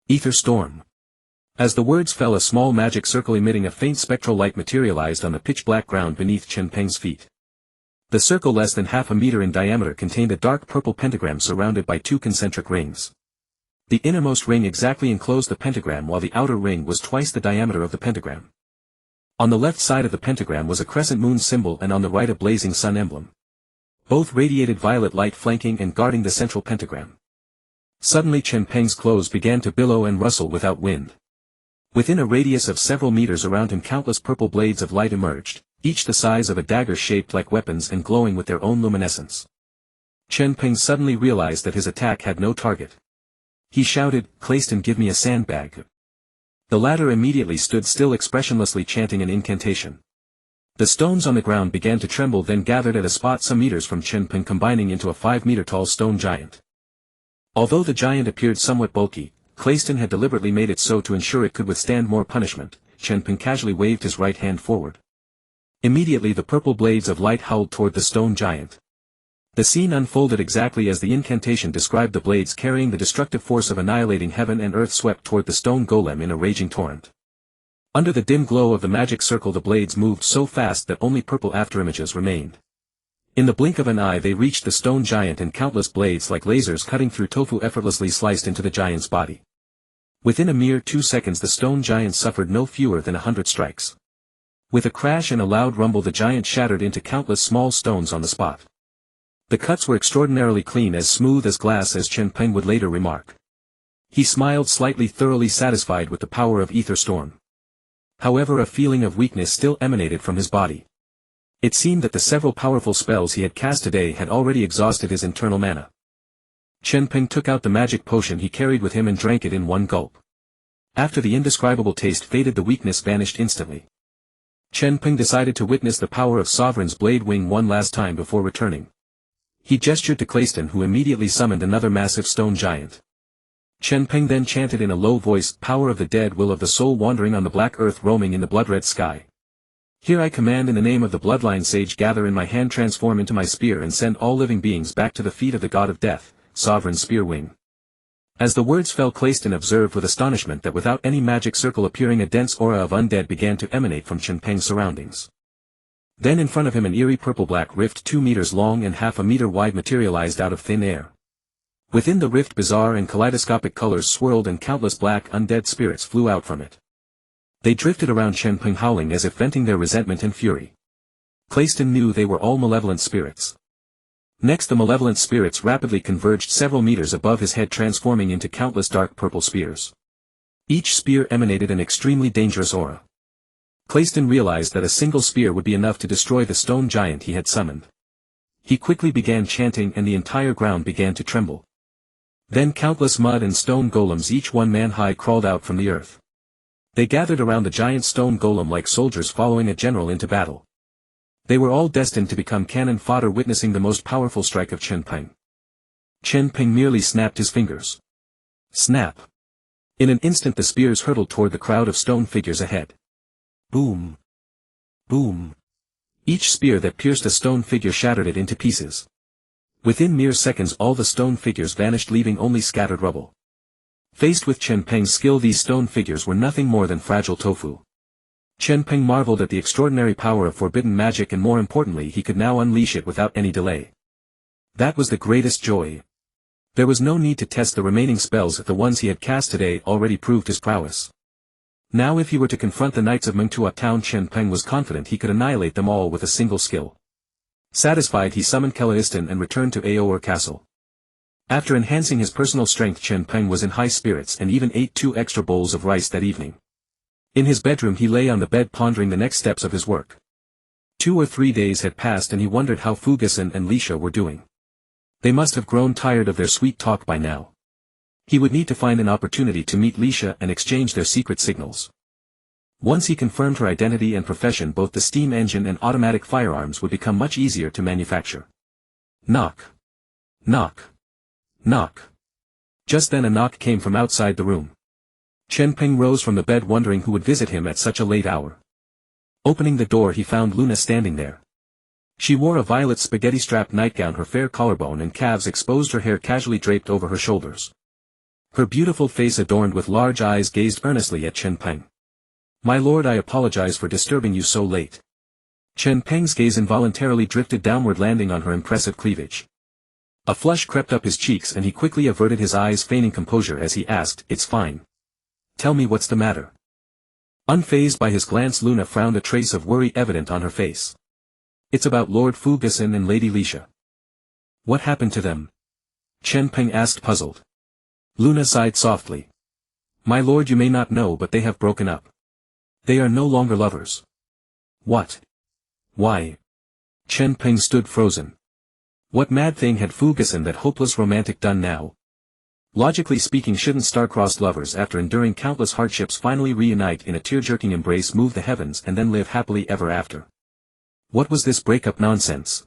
Ether Storm." As the words fell, a small magic circle emitting a faint spectral light materialized on the pitch-black ground beneath Chen Peng's feet. The circle, less than half a meter in diameter, contained a dark purple pentagram surrounded by 2 concentric rings. The innermost ring exactly enclosed the pentagram, while the outer ring was twice the diameter of the pentagram. On the left side of the pentagram was a crescent moon symbol, and on the right a blazing sun emblem. Both radiated violet light, flanking and guarding the central pentagram. Suddenly Chen Peng's clothes began to billow and rustle without wind. Within a radius of several meters around him, countless purple blades of light emerged, each the size of a dagger, shaped like weapons and glowing with their own luminescence. Chen Peng suddenly realized that his attack had no target. He shouted, "Clayton, give me a sandbag." The latter immediately stood still, expressionlessly chanting an incantation. The stones on the ground began to tremble, then gathered at a spot some meters from Chen Peng, combining into a 5-meter-tall stone giant. Although the giant appeared somewhat bulky, Clayton had deliberately made it so to ensure it could withstand more punishment. Chen Peng casually waved his right hand forward. Immediately the purple blades of light howled toward the stone giant. The scene unfolded exactly as the incantation described. The blades, carrying the destructive force of annihilating heaven and earth, swept toward the stone golem in a raging torrent. Under the dim glow of the magic circle, the blades moved so fast that only purple afterimages remained. In the blink of an eye they reached the stone giant, and countless blades like lasers cutting through tofu effortlessly sliced into the giant's body. Within a mere 2 seconds the stone giant suffered no fewer than 100 strikes. With a crash and a loud rumble, the giant shattered into countless small stones on the spot. The cuts were extraordinarily clean, as smooth as glass, as Chen Peng would later remark. He smiled slightly, thoroughly satisfied with the power of Ether Storm. However, a feeling of weakness still emanated from his body. It seemed that the several powerful spells he had cast today had already exhausted his internal mana. Chen Peng took out the magic potion he carried with him and drank it in one gulp. After the indescribable taste faded, the weakness vanished instantly. Chen Peng decided to witness the power of Sovereign's Blade Wing one last time before returning. He gestured to Clayton, who immediately summoned another massive stone giant. Chen Peng then chanted in a low voice, "Power of the dead, will of the soul, wandering on the black earth, roaming in the blood-red sky. Here I command, in the name of the bloodline sage, gather in my hand, transform into my spear, and send all living beings back to the feet of the god of death, Sovereign Spear Wing." As the words fell, Clayton observed with astonishment that without any magic circle appearing, a dense aura of undead began to emanate from Chen Peng's surroundings. Then in front of him an eerie purple-black rift 2 meters long and half a meter wide materialized out of thin air. Within the rift bizarre and kaleidoscopic colors swirled and countless black undead spirits flew out from it. They drifted around Chen Peng howling as if venting their resentment and fury. Clayston knew they were all malevolent spirits. Next the malevolent spirits rapidly converged several meters above his head, transforming into countless dark purple spears. Each spear emanated an extremely dangerous aura. Clayston realized that a single spear would be enough to destroy the stone giant he had summoned. He quickly began chanting and the entire ground began to tremble. Then countless mud and stone golems, each one man high, crawled out from the earth. They gathered around the giant stone golem like soldiers following a general into battle. They were all destined to become cannon fodder, witnessing the most powerful strike of Chen Peng. Chen Peng merely snapped his fingers. Snap! In an instant the spears hurtled toward the crowd of stone figures ahead. Boom! Boom! Each spear that pierced a stone figure shattered it into pieces. Within mere seconds all the stone figures vanished, leaving only scattered rubble. Faced with Chen Peng's skill, these stone figures were nothing more than fragile tofu. Chen Peng marveled at the extraordinary power of forbidden magic, and more importantly he could now unleash it without any delay. That was the greatest joy. There was no need to test the remaining spells, the ones he had cast today already proved his prowess. Now if he were to confront the knights of Mengtua town, Chen Peng was confident he could annihilate them all with a single skill. Satisfied, he summoned Kelaistan and returned to Orr Castle. After enhancing his personal strength, Chen Peng was in high spirits and even ate 2 extra bowls of rice that evening. In his bedroom he lay on the bed pondering the next steps of his work. 2 or 3 days had passed and he wondered how Fugasan and Lisha were doing. They must have grown tired of their sweet talk by now. He would need to find an opportunity to meet Lisha and exchange their secret signals. Once he confirmed her identity and profession, both the steam engine and automatic firearms would become much easier to manufacture. Knock. Knock. Knock. Just then a knock came from outside the room. Chen Peng rose from the bed wondering who would visit him at such a late hour. Opening the door he found Luna standing there. She wore a violet spaghetti-strapped nightgown, her fair collarbone and calves exposed, her hair casually draped over her shoulders. Her beautiful face adorned with large eyes gazed earnestly at Chen Peng. "My lord, I apologize for disturbing you so late." Chen Peng's gaze involuntarily drifted downward, landing on her impressive cleavage. A flush crept up his cheeks and he quickly averted his eyes, feigning composure as he asked, "It's fine. Tell me what's the matter." Unfazed by his glance, Luna frowned, a trace of worry evident on her face. "It's about Lord Fugasan and Lady Lisha." "What happened to them?" Chen Peng asked, puzzled. Luna sighed softly. "My lord, you may not know, but they have broken up. They are no longer lovers." "What? Why?" Chen Peng stood frozen. What mad thing had Fugasan, that hopeless romantic, done now? Logically speaking, shouldn't star-crossed lovers, after enduring countless hardships, finally reunite in a tear-jerking embrace, move the heavens and then live happily ever after? What was this breakup nonsense?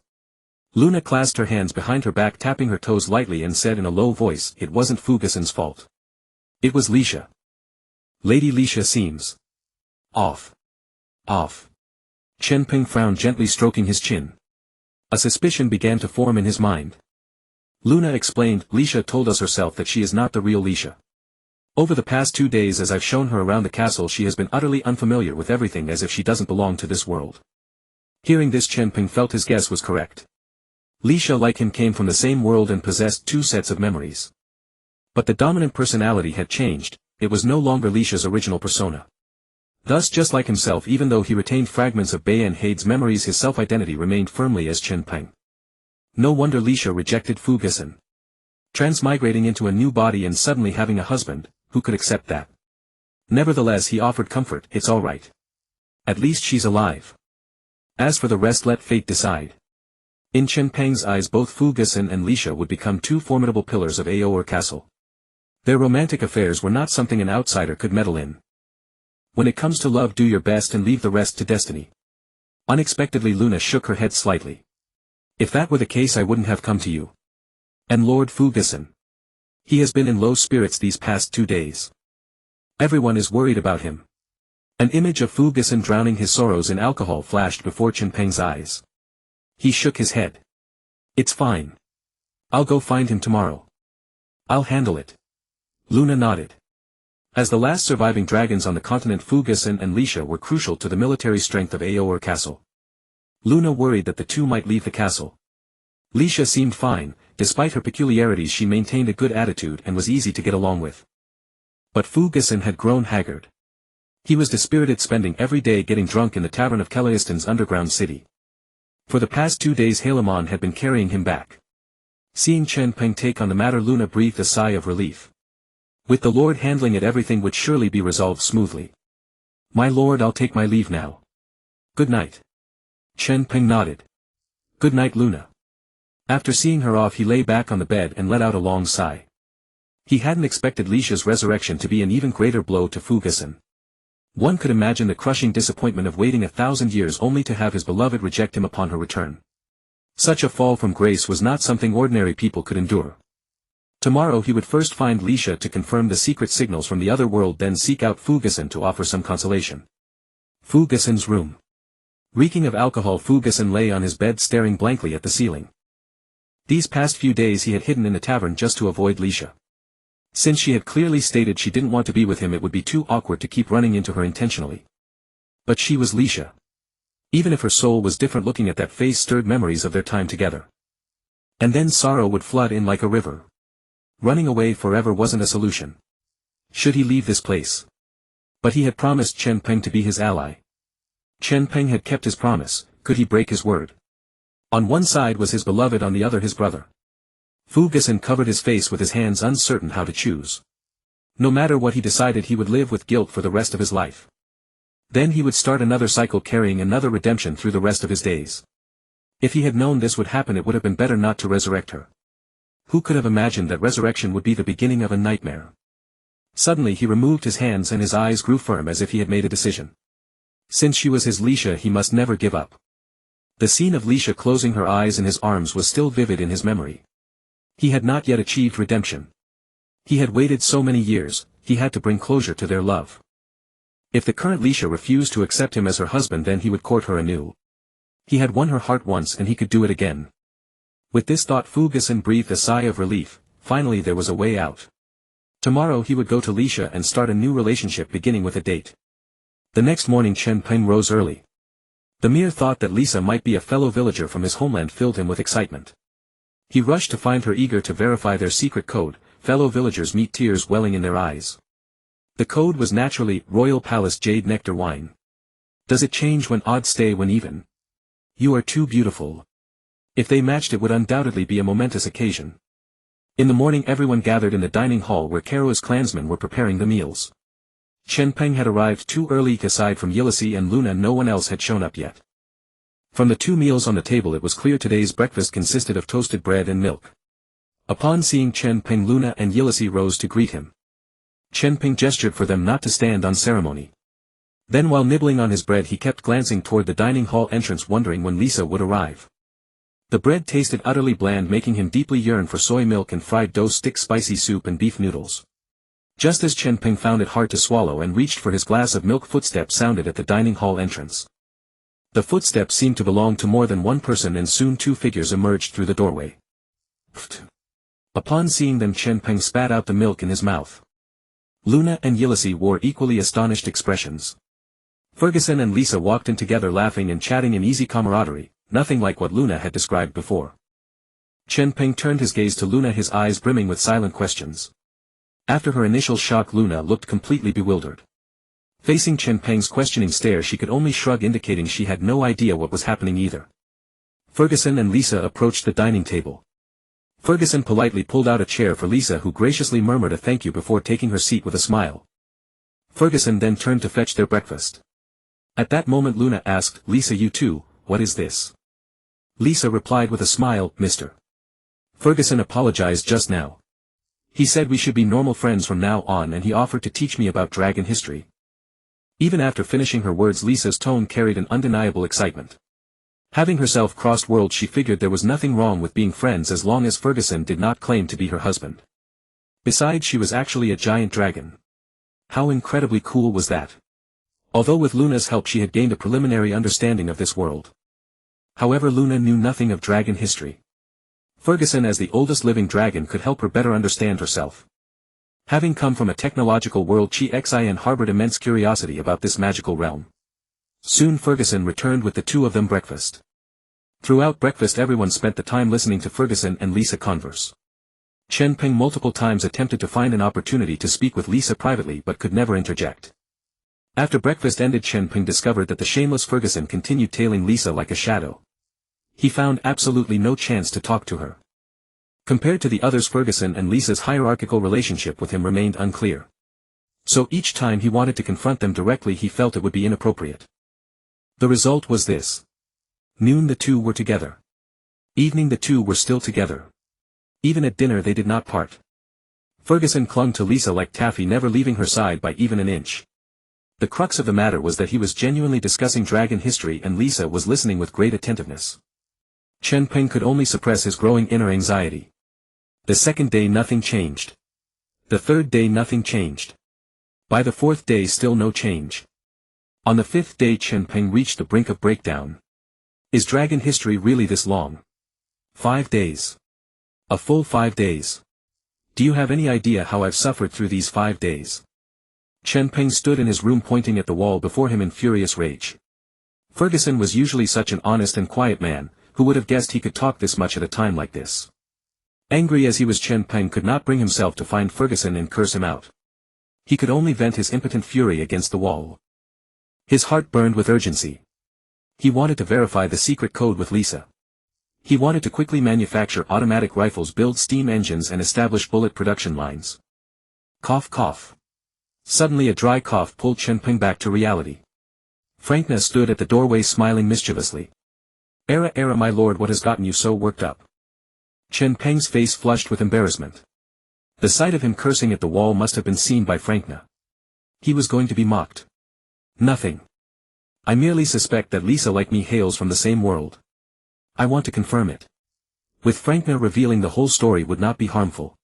Luna clasped her hands behind her back, tapping her toes lightly, and said in a low voice, "It wasn't Fugasan's fault. It was Lisha. Lady Lisha seems off." Off. Chen Peng frowned, gently stroking his chin. A suspicion began to form in his mind. Luna explained, "Lisha told us herself that she is not the real Lisha. Over the past 2 days as I've shown her around the castle, she has been utterly unfamiliar with everything, as if she doesn't belong to this world." Hearing this, Chen Peng felt his guess was correct. Lisha, like him, came from the same world and possessed 2 sets of memories. But the dominant personality had changed, it was no longer Lisha's original persona. Thus, just like himself, even though he retained fragments of Bei and Hade's memories, his self-identity remained firmly as Chen Peng. No wonder Lisha rejected Fugasan. Transmigrating into a new body and suddenly having a husband, who could accept that? Nevertheless he offered comfort, "It's all right. At least she's alive. As for the rest, let fate decide." In Chen Peng's eyes both Fugasan and Lisha would become 2 formidable pillars of Orr Castle. Their romantic affairs were not something an outsider could meddle in. When it comes to love, do your best and leave the rest to destiny. Unexpectedly Luna shook her head slightly. "If that were the case, I wouldn't have come to you. And Lord Fugasan? He has been in low spirits these past 2 days. Everyone is worried about him." An image of Fugasan drowning his sorrows in alcohol flashed before Chen Peng's eyes. He shook his head. "It's fine. I'll go find him tomorrow. I'll handle it." Luna nodded. As the last surviving dragons on the continent, Fugasan and Lisha were crucial to the military strength of Orr Castle. Luna worried that the 2 might leave the castle. Lisha seemed fine, despite her peculiarities she maintained a good attitude and was easy to get along with. But Fugason had grown haggard. He was dispirited, spending every day getting drunk in the tavern of Kelaiston's underground city. For the past 2 days Halamon had been carrying him back. Seeing Chen Peng take on the matter, Luna breathed a sigh of relief. With the Lord handling it, everything would surely be resolved smoothly. My lord, I'll take my leave now. Good night. Chen Peng nodded. Good night, Luna. After seeing her off he lay back on the bed and let out a long sigh. He hadn't expected Lisha's resurrection to be an even greater blow to Fugason. One could imagine the crushing disappointment of waiting 1,000 years only to have his beloved reject him upon her return. Such a fall from grace was not something ordinary people could endure. Tomorrow he would first find Lisha to confirm the secret signals from the other world, then seek out Fugason to offer some consolation. Fugason's room. Reeking of alcohol, Fugason lay on his bed staring blankly at the ceiling. These past few days he had hidden in the tavern just to avoid Lisha. Since she had clearly stated she didn't want to be with him, it would be too awkward to keep running into her intentionally. But she was Lisha. Even if her soul was different, looking at that face stirred memories of their time together. And then sorrow would flood in like a river. Running away forever wasn't a solution. Should he leave this place? But he had promised Chen Peng to be his ally. Chen Peng had kept his promise. Could he break his word? On one side was his beloved, on the other his brother. Fugason covered his face with his hands, uncertain how to choose. No matter what he decided, he would live with guilt for the rest of his life. Then he would start another cycle, carrying another redemption through the rest of his days. If he had known this would happen, it would have been better not to resurrect her. Who could have imagined that resurrection would be the beginning of a nightmare? Suddenly he removed his hands and his eyes grew firm, as if he had made a decision. Since she was his Lisha, he must never give up. The scene of Lisha closing her eyes in his arms was still vivid in his memory. He had not yet achieved redemption. He had waited so many years, he had to bring closure to their love. If the current Lisha refused to accept him as her husband, then he would court her anew. He had won her heart once and he could do it again. With this thought Fugason breathed a sigh of relief. Finally there was a way out. Tomorrow he would go to Lisha and start a new relationship, beginning with a date. The next morning Chen Peng rose early. The mere thought that Lisa might be a fellow villager from his homeland filled him with excitement. He rushed to find her, eager to verify their secret code. Fellow villagers meet, tears welling in their eyes. The code was naturally Royal Palace Jade Nectar Wine. Does it change when odd, stay when even? You are too beautiful. If they matched, it would undoubtedly be a momentous occasion. In the morning everyone gathered in the dining hall where Karua's clansmen were preparing the meals. Chen Peng had arrived too early. Aside from Yilisi and Luna, no one else had shown up yet. From the 2 meals on the table it was clear today's breakfast consisted of toasted bread and milk. Upon seeing Chen Peng, Luna and Yilisi rose to greet him. Chen Peng gestured for them not to stand on ceremony. Then while nibbling on his bread he kept glancing toward the dining hall entrance, wondering when Lisa would arrive. The bread tasted utterly bland, making him deeply yearn for soy milk and fried dough stick, spicy soup and beef noodles. Just as Chen Peng found it hard to swallow and reached for his glass of milk, footsteps sounded at the dining hall entrance. The footsteps seemed to belong to more than one person, and soon 2 figures emerged through the doorway. Upon seeing them Chen Peng spat out the milk in his mouth. Luna and Yilisi wore equally astonished expressions. Ferguson and Lisa walked in together, laughing and chatting in easy camaraderie, nothing like what Luna had described before. Chen Peng turned his gaze to Luna, his eyes brimming with silent questions. After her initial shock, Luna looked completely bewildered. Facing Chen Peng's questioning stare, she could only shrug, indicating she had no idea what was happening either. Ferguson and Lisa approached the dining table. Ferguson politely pulled out a chair for Lisa, who graciously murmured a thank you before taking her seat with a smile. Ferguson then turned to fetch their breakfast. At that moment Luna asked, "Lisa, you too, what is this?" Lisa replied with a smile, "Mr. Ferguson apologized just now. He said we should be normal friends from now on, and he offered to teach me about dragon history." Even after finishing her words, Lisa's tone carried an undeniable excitement. Having herself crossed worlds, she figured there was nothing wrong with being friends as long as Ferguson did not claim to be her husband. Besides, she was actually a giant dragon. How incredibly cool was that? Although with Luna's help she had gained a preliminary understanding of this world. However, Luna knew nothing of dragon history. Ferguson, as the oldest living dragon, could help her better understand herself. Having come from a technological world, Chi harbored immense curiosity about this magical realm. Soon Ferguson returned with the 2 of them breakfast. Throughout breakfast everyone spent the time listening to Ferguson and Lisa converse. Chen Peng multiple times attempted to find an opportunity to speak with Lisa privately but could never interject. After breakfast ended, Chen Peng discovered that the shameless Ferguson continued tailing Lisa like a shadow. He found absolutely no chance to talk to her. Compared to the others, Ferguson and Lisa's hierarchical relationship with him remained unclear. So each time he wanted to confront them directly he felt it would be inappropriate. The result was this. Noon the two were together. Evening the two were still together. Even at dinner they did not part. Ferguson clung to Lisa like taffy, never leaving her side by even an inch. The crux of the matter was that he was genuinely discussing dragon history and Lisa was listening with great attentiveness. Chen Peng could only suppress his growing inner anxiety. The second day nothing changed. The third day nothing changed. By the fourth day still no change. On the fifth day Chen Peng reached the brink of breakdown. Is dragon history really this long? 5 days. A full 5 days. Do you have any idea how I've suffered through these 5 days? Chen Peng stood in his room pointing at the wall before him in furious rage. Ferguson was usually such an honest and quiet man, who would have guessed he could talk this much at a time like this. Angry as he was, Chen Peng could not bring himself to find Ferguson and curse him out. He could only vent his impotent fury against the wall. His heart burned with urgency. He wanted to verify the secret code with Lisa. He wanted to quickly manufacture automatic rifles, build steam engines and establish bullet production lines. Cough cough. Suddenly a dry cough pulled Chen Peng back to reality. Frankna stood at the doorway smiling mischievously. Era my lord, what has gotten you so worked up? Chen Peng's face flushed with embarrassment. The sight of him cursing at the wall must have been seen by Frankna. He was going to be mocked. Nothing. I merely suspect that Lisa like me hails from the same world. I want to confirm it. With Frankna revealing the whole story would not be harmful.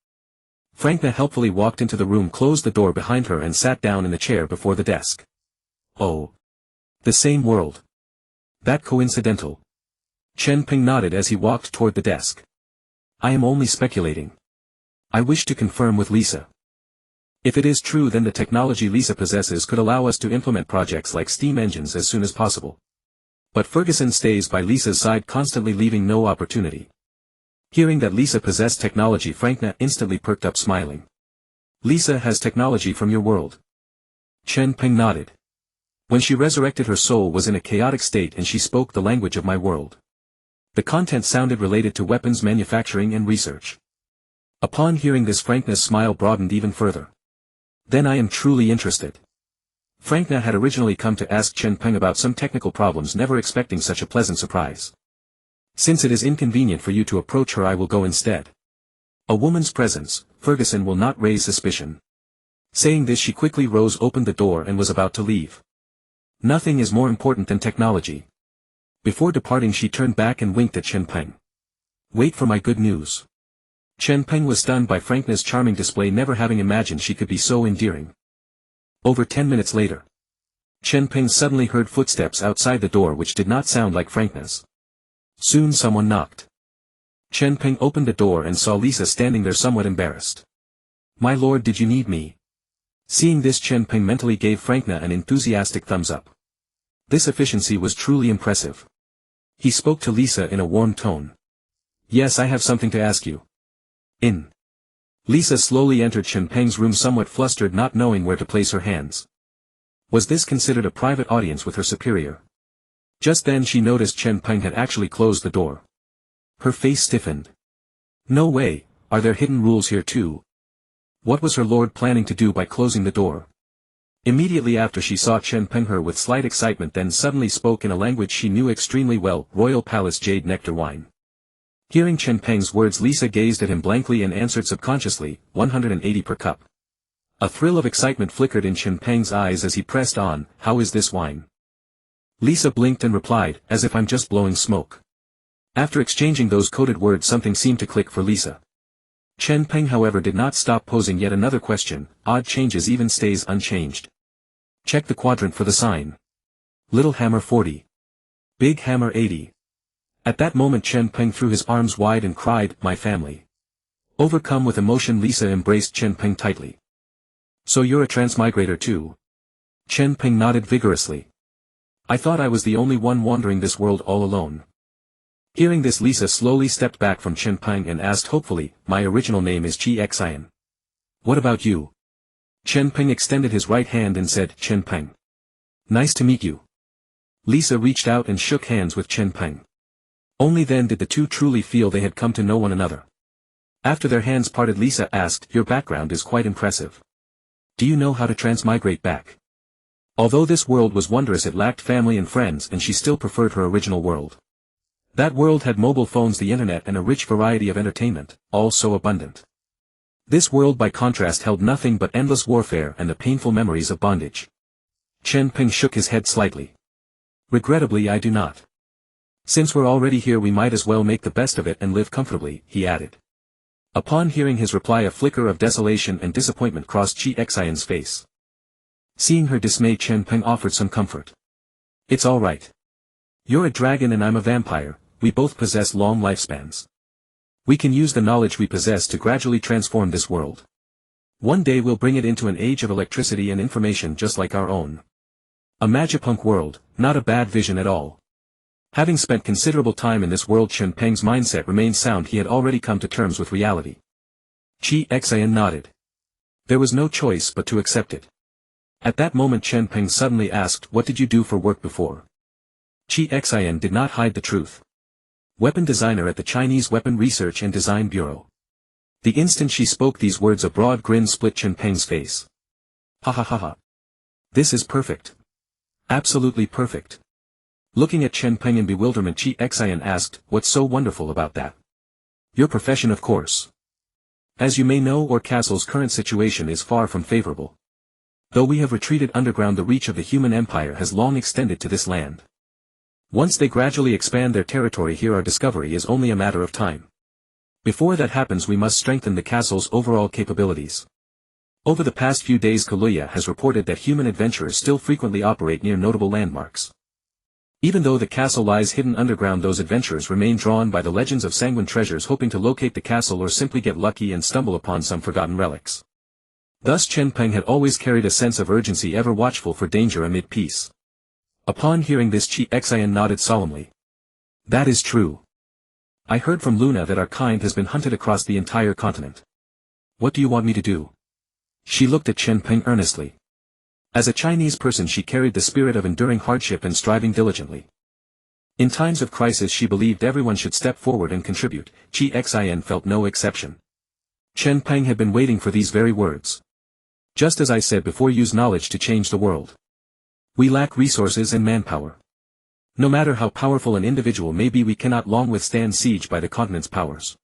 Frankna helpfully walked into the room, closed the door behind her and sat down in the chair before the desk. Oh. The same world. That coincidental. Chen Peng nodded as he walked toward the desk. I am only speculating. I wish to confirm with Lisa. If it is true, then the technology Lisa possesses could allow us to implement projects like steam engines as soon as possible. But Ferguson stays by Lisa's side, constantly leaving no opportunity. Hearing that Lisa possessed technology, Frankna instantly perked up, smiling. Lisa has technology from your world. Chen Peng nodded. When she resurrected, her soul was in a chaotic state and she spoke the language of my world. The content sounded related to weapons manufacturing and research. Upon hearing this, Frankna's smile broadened even further. Then I am truly interested. Frankna had originally come to ask Chen Peng about some technical problems, never expecting such a pleasant surprise. Since it is inconvenient for you to approach her, I will go instead. A woman's presence, Ferguson, will not raise suspicion. Saying this, she quickly rose, opened the door and was about to leave. Nothing is more important than technology. Before departing, she turned back and winked at Chen Peng. Wait for my good news. Chen Peng was stunned by Frankna's charming display, never having imagined she could be so endearing. Over 10 minutes later. Chen Peng suddenly heard footsteps outside the door which did not sound like Frankna's. Soon someone knocked. Chen Peng opened the door and saw Lisa standing there, somewhat embarrassed. My lord, did you need me? Seeing this, Chen Peng mentally gave Frankna an enthusiastic thumbs up. This efficiency was truly impressive. He spoke to Lisa in a warm tone. Yes, I have something to ask you. In. Lisa slowly entered Chen Peng's room, somewhat flustered, not knowing where to place her hands. Was this considered a private audience with her superior? Just then she noticed Chen Peng had actually closed the door. Her face stiffened. No way, are there hidden rules here too? What was her lord planning to do by closing the door? Immediately after, she saw Chen Peng her with slight excitement, then suddenly spoke in a language she knew extremely well, Royal Palace Jade Nectar Wine. Hearing Chen Peng's words, Lisa gazed at him blankly and answered subconsciously, 180 per cup. A thrill of excitement flickered in Chen Peng's eyes as he pressed on, how is this wine? Lisa blinked and replied, as if I'm just blowing smoke. After exchanging those coded words, something seemed to click for Lisa. Chen Peng, however, did not stop posing yet another question. Odd changes, even stays unchanged. Check the quadrant for the sign. Little hammer 40. Big hammer 80. At that moment Chen Peng threw his arms wide and cried, my family. Overcome with emotion, Lisa embraced Chen Peng tightly. So you're a transmigrator too? Chen Peng nodded vigorously. I thought I was the only one wandering this world all alone. Hearing this, Lisa slowly stepped back from Chen Peng and asked hopefully, "My original name is Chi Xian. What about you?" Chen Peng extended his right hand and said, "Chen Peng. Nice to meet you." Lisa reached out and shook hands with Chen Peng. Only then did the two truly feel they had come to know one another. After their hands parted, Lisa asked, "Your background is quite impressive. Do you know how to transmigrate back?" Although this world was wondrous, it lacked family and friends, and she still preferred her original world. That world had mobile phones, the internet, and a rich variety of entertainment, all so abundant. This world by contrast held nothing but endless warfare and the painful memories of bondage. Chen Peng shook his head slightly. "Regrettably, I do not. Since we're already here, we might as well make the best of it and live comfortably," he added. Upon hearing his reply, a flicker of desolation and disappointment crossed Chi Xian's face. Seeing her dismay, Chen Peng offered some comfort. "It's all right. You're a dragon and I'm a vampire, we both possess long lifespans. We can use the knowledge we possess to gradually transform this world. One day we'll bring it into an age of electricity and information just like our own. A magipunk world, not a bad vision at all." Having spent considerable time in this world, Chen Peng's mindset remained sound. He had already come to terms with reality. Chi Xian nodded. There was no choice but to accept it. At that moment Chen Peng suddenly asked, "What did you do for work before?" Chi Xian did not hide the truth. Weapon designer at the Chinese Weapon Research and Design Bureau. The instant she spoke these words, a broad grin split Chen Peng's face. "Ha ha ha ha. This is perfect. Absolutely perfect." Looking at Chen Peng in bewilderment, Chi Xian asked, "What's so wonderful about that?" "Your profession, of course. As you may know, Orr Castle's current situation is far from favorable. Though we have retreated underground, the reach of the human empire has long extended to this land. Once they gradually expand their territory here, our discovery is only a matter of time. Before that happens, we must strengthen the castle's overall capabilities. Over the past few days, Kaluya has reported that human adventurers still frequently operate near notable landmarks. Even though the castle lies hidden underground, those adventurers remain drawn by the legends of sanguine treasures, hoping to locate the castle or simply get lucky and stumble upon some forgotten relics. Thus Chen Peng had always carried a sense of urgency, ever watchful for danger amid peace. Upon hearing this, Chi Xian nodded solemnly. "That is true. I heard from Luna that our kind has been hunted across the entire continent. What do you want me to do?" She looked at Chen Peng earnestly. As a Chinese person, she carried the spirit of enduring hardship and striving diligently. In times of crisis, she believed everyone should step forward and contribute. Chi Xian felt no exception. Chen Peng had been waiting for these very words. "Just as I said before, use knowledge to change the world. We lack resources and manpower. No matter how powerful an individual may be, we cannot long withstand siege by the continent's powers.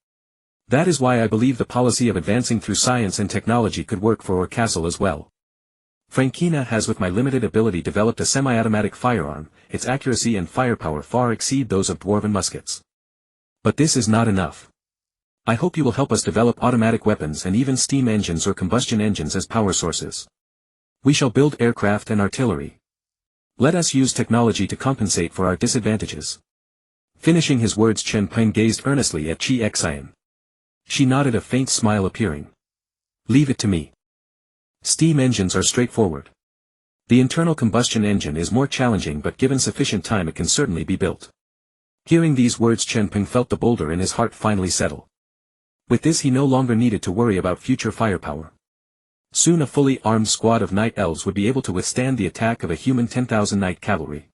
That is why I believe the policy of advancing through science and technology could work for Orr Castle as well. Frankina has, with my limited ability, developed a semi-automatic firearm. Its accuracy and firepower far exceed those of dwarven muskets. But this is not enough. I hope you will help us develop automatic weapons and even steam engines or combustion engines as power sources. We shall build aircraft and artillery. Let us use technology to compensate for our disadvantages." Finishing his words, Chen Peng gazed earnestly at Chi Xian. She nodded, a faint smile appearing. "Leave it to me. Steam engines are straightforward. The internal combustion engine is more challenging, but given sufficient time it can certainly be built." Hearing these words, Chen Peng felt the boulder in his heart finally settle. With this, he no longer needed to worry about future firepower. Soon a fully armed squad of night elves would be able to withstand the attack of a human 10,000 night cavalry.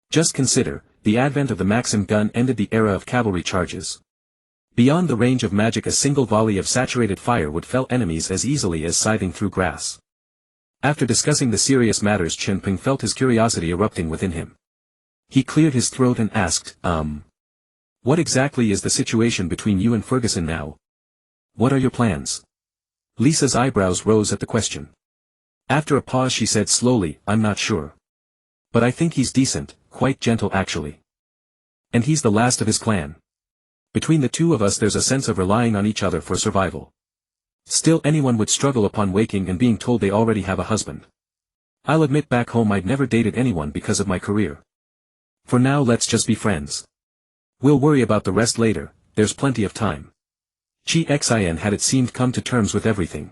Just consider, the advent of the Maxim gun ended the era of cavalry charges. Beyond the range of magic, a single volley of saturated fire would fell enemies as easily as scything through grass. After discussing the serious matters, Chen Peng felt his curiosity erupting within him. He cleared his throat and asked, "What exactly is the situation between you and Ferguson now? What are your plans?" Lisa's eyebrows rose at the question. After a pause, she said slowly, "I'm not sure. But I think he's decent, quite gentle actually. And he's the last of his clan. Between the two of us there's a sense of relying on each other for survival. Still, anyone would struggle upon waking and being told they already have a husband. I'll admit, back home I'd never dated anyone because of my career. For now, let's just be friends. We'll worry about the rest later, there's plenty of time." Chi Xian had, it seemed, come to terms with everything.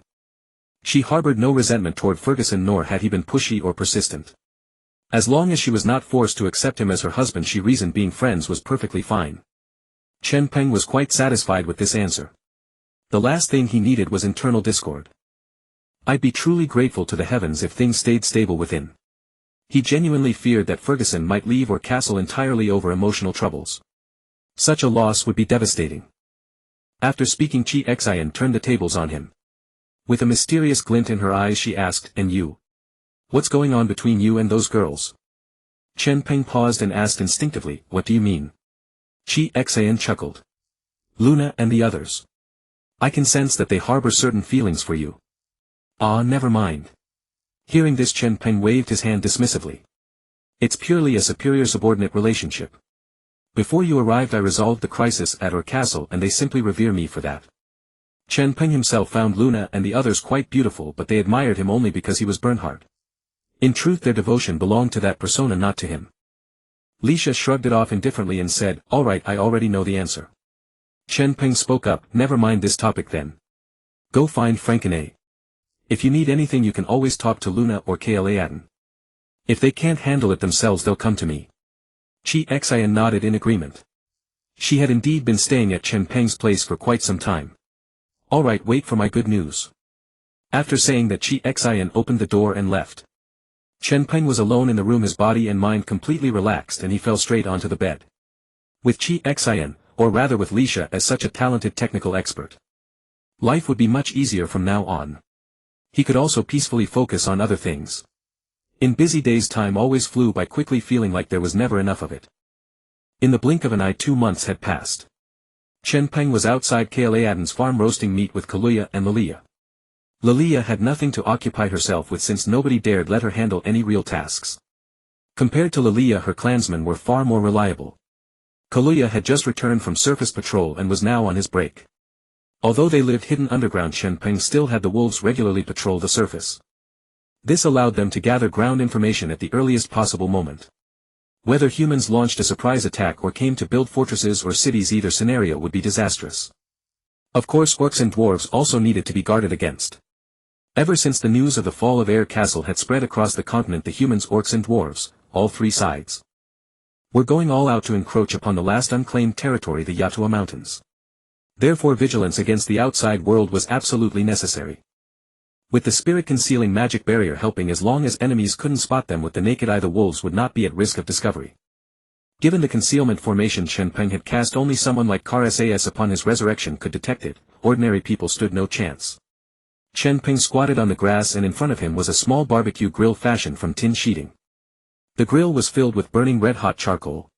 She harbored no resentment toward Ferguson, nor had he been pushy or persistent. As long as she was not forced to accept him as her husband, she reasoned being friends was perfectly fine. Chen Peng was quite satisfied with this answer. The last thing he needed was internal discord. I'd be truly grateful to the heavens if things stayed stable within. He genuinely feared that Ferguson might leave or castle entirely over emotional troubles. Such a loss would be devastating. After speaking, Chi Xian turned the tables on him. With a mysterious glint in her eyes she asked, "And you? What's going on between you and those girls?" Chen Peng paused and asked instinctively, "What do you mean?" Chi Xian chuckled. "Luna and the others. I can sense that they harbor certain feelings for you." "Ah, never mind." Hearing this, Chen Peng waved his hand dismissively. "It's purely a superior-subordinate relationship. Before you arrived I resolved the crisis at Orr Castle and they simply revere me for that." Chen Peng himself found Luna and the others quite beautiful, but they admired him only because he was Bernhard. In truth their devotion belonged to that persona, not to him. Lisha shrugged it off indifferently and said, "All right, I already know the answer." Chen Peng spoke up, "Never mind this topic then. Go find Frankenay. If you need anything you can always talk to Luna or Kalaatan. If they can't handle it themselves they'll come to me." Chi Xian nodded in agreement. She had indeed been staying at Chen Peng's place for quite some time. "All right, wait for my good news." After saying that, Chi Xian opened the door and left. Chen Peng was alone in the room, his body and mind completely relaxed, and he fell straight onto the bed. With Chi Xian, or rather with Lisha as such a talented technical expert, life would be much easier from now on. He could also peacefully focus on other things. In busy days time always flew by quickly, feeling like there was never enough of it. In the blink of an eye 2 months had passed. Chen Peng was outside Kalaatan's farm roasting meat with Kaluya and Lilia. Lilia had nothing to occupy herself with since nobody dared let her handle any real tasks. Compared to Lilia, her clansmen were far more reliable. Kaluya had just returned from surface patrol and was now on his break. Although they lived hidden underground, Chen Peng still had the wolves regularly patrol the surface. This allowed them to gather ground information at the earliest possible moment. Whether humans launched a surprise attack or came to build fortresses or cities, either scenario would be disastrous. Of course, orcs and dwarves also needed to be guarded against. Ever since the news of the fall of Orr Castle had spread across the continent, the humans, orcs and dwarves, all three sides, were going all out to encroach upon the last unclaimed territory, the Yatua Mountains. Therefore vigilance against the outside world was absolutely necessary. With the spirit-concealing magic barrier helping, as long as enemies couldn't spot them with the naked eye, the wolves would not be at risk of discovery. Given the concealment formation Chen Peng had cast, only someone like Karsas upon his resurrection could detect it. Ordinary people stood no chance. Chen Peng squatted on the grass, and in front of him was a small barbecue grill fashioned from tin sheeting. The grill was filled with burning red-hot charcoal.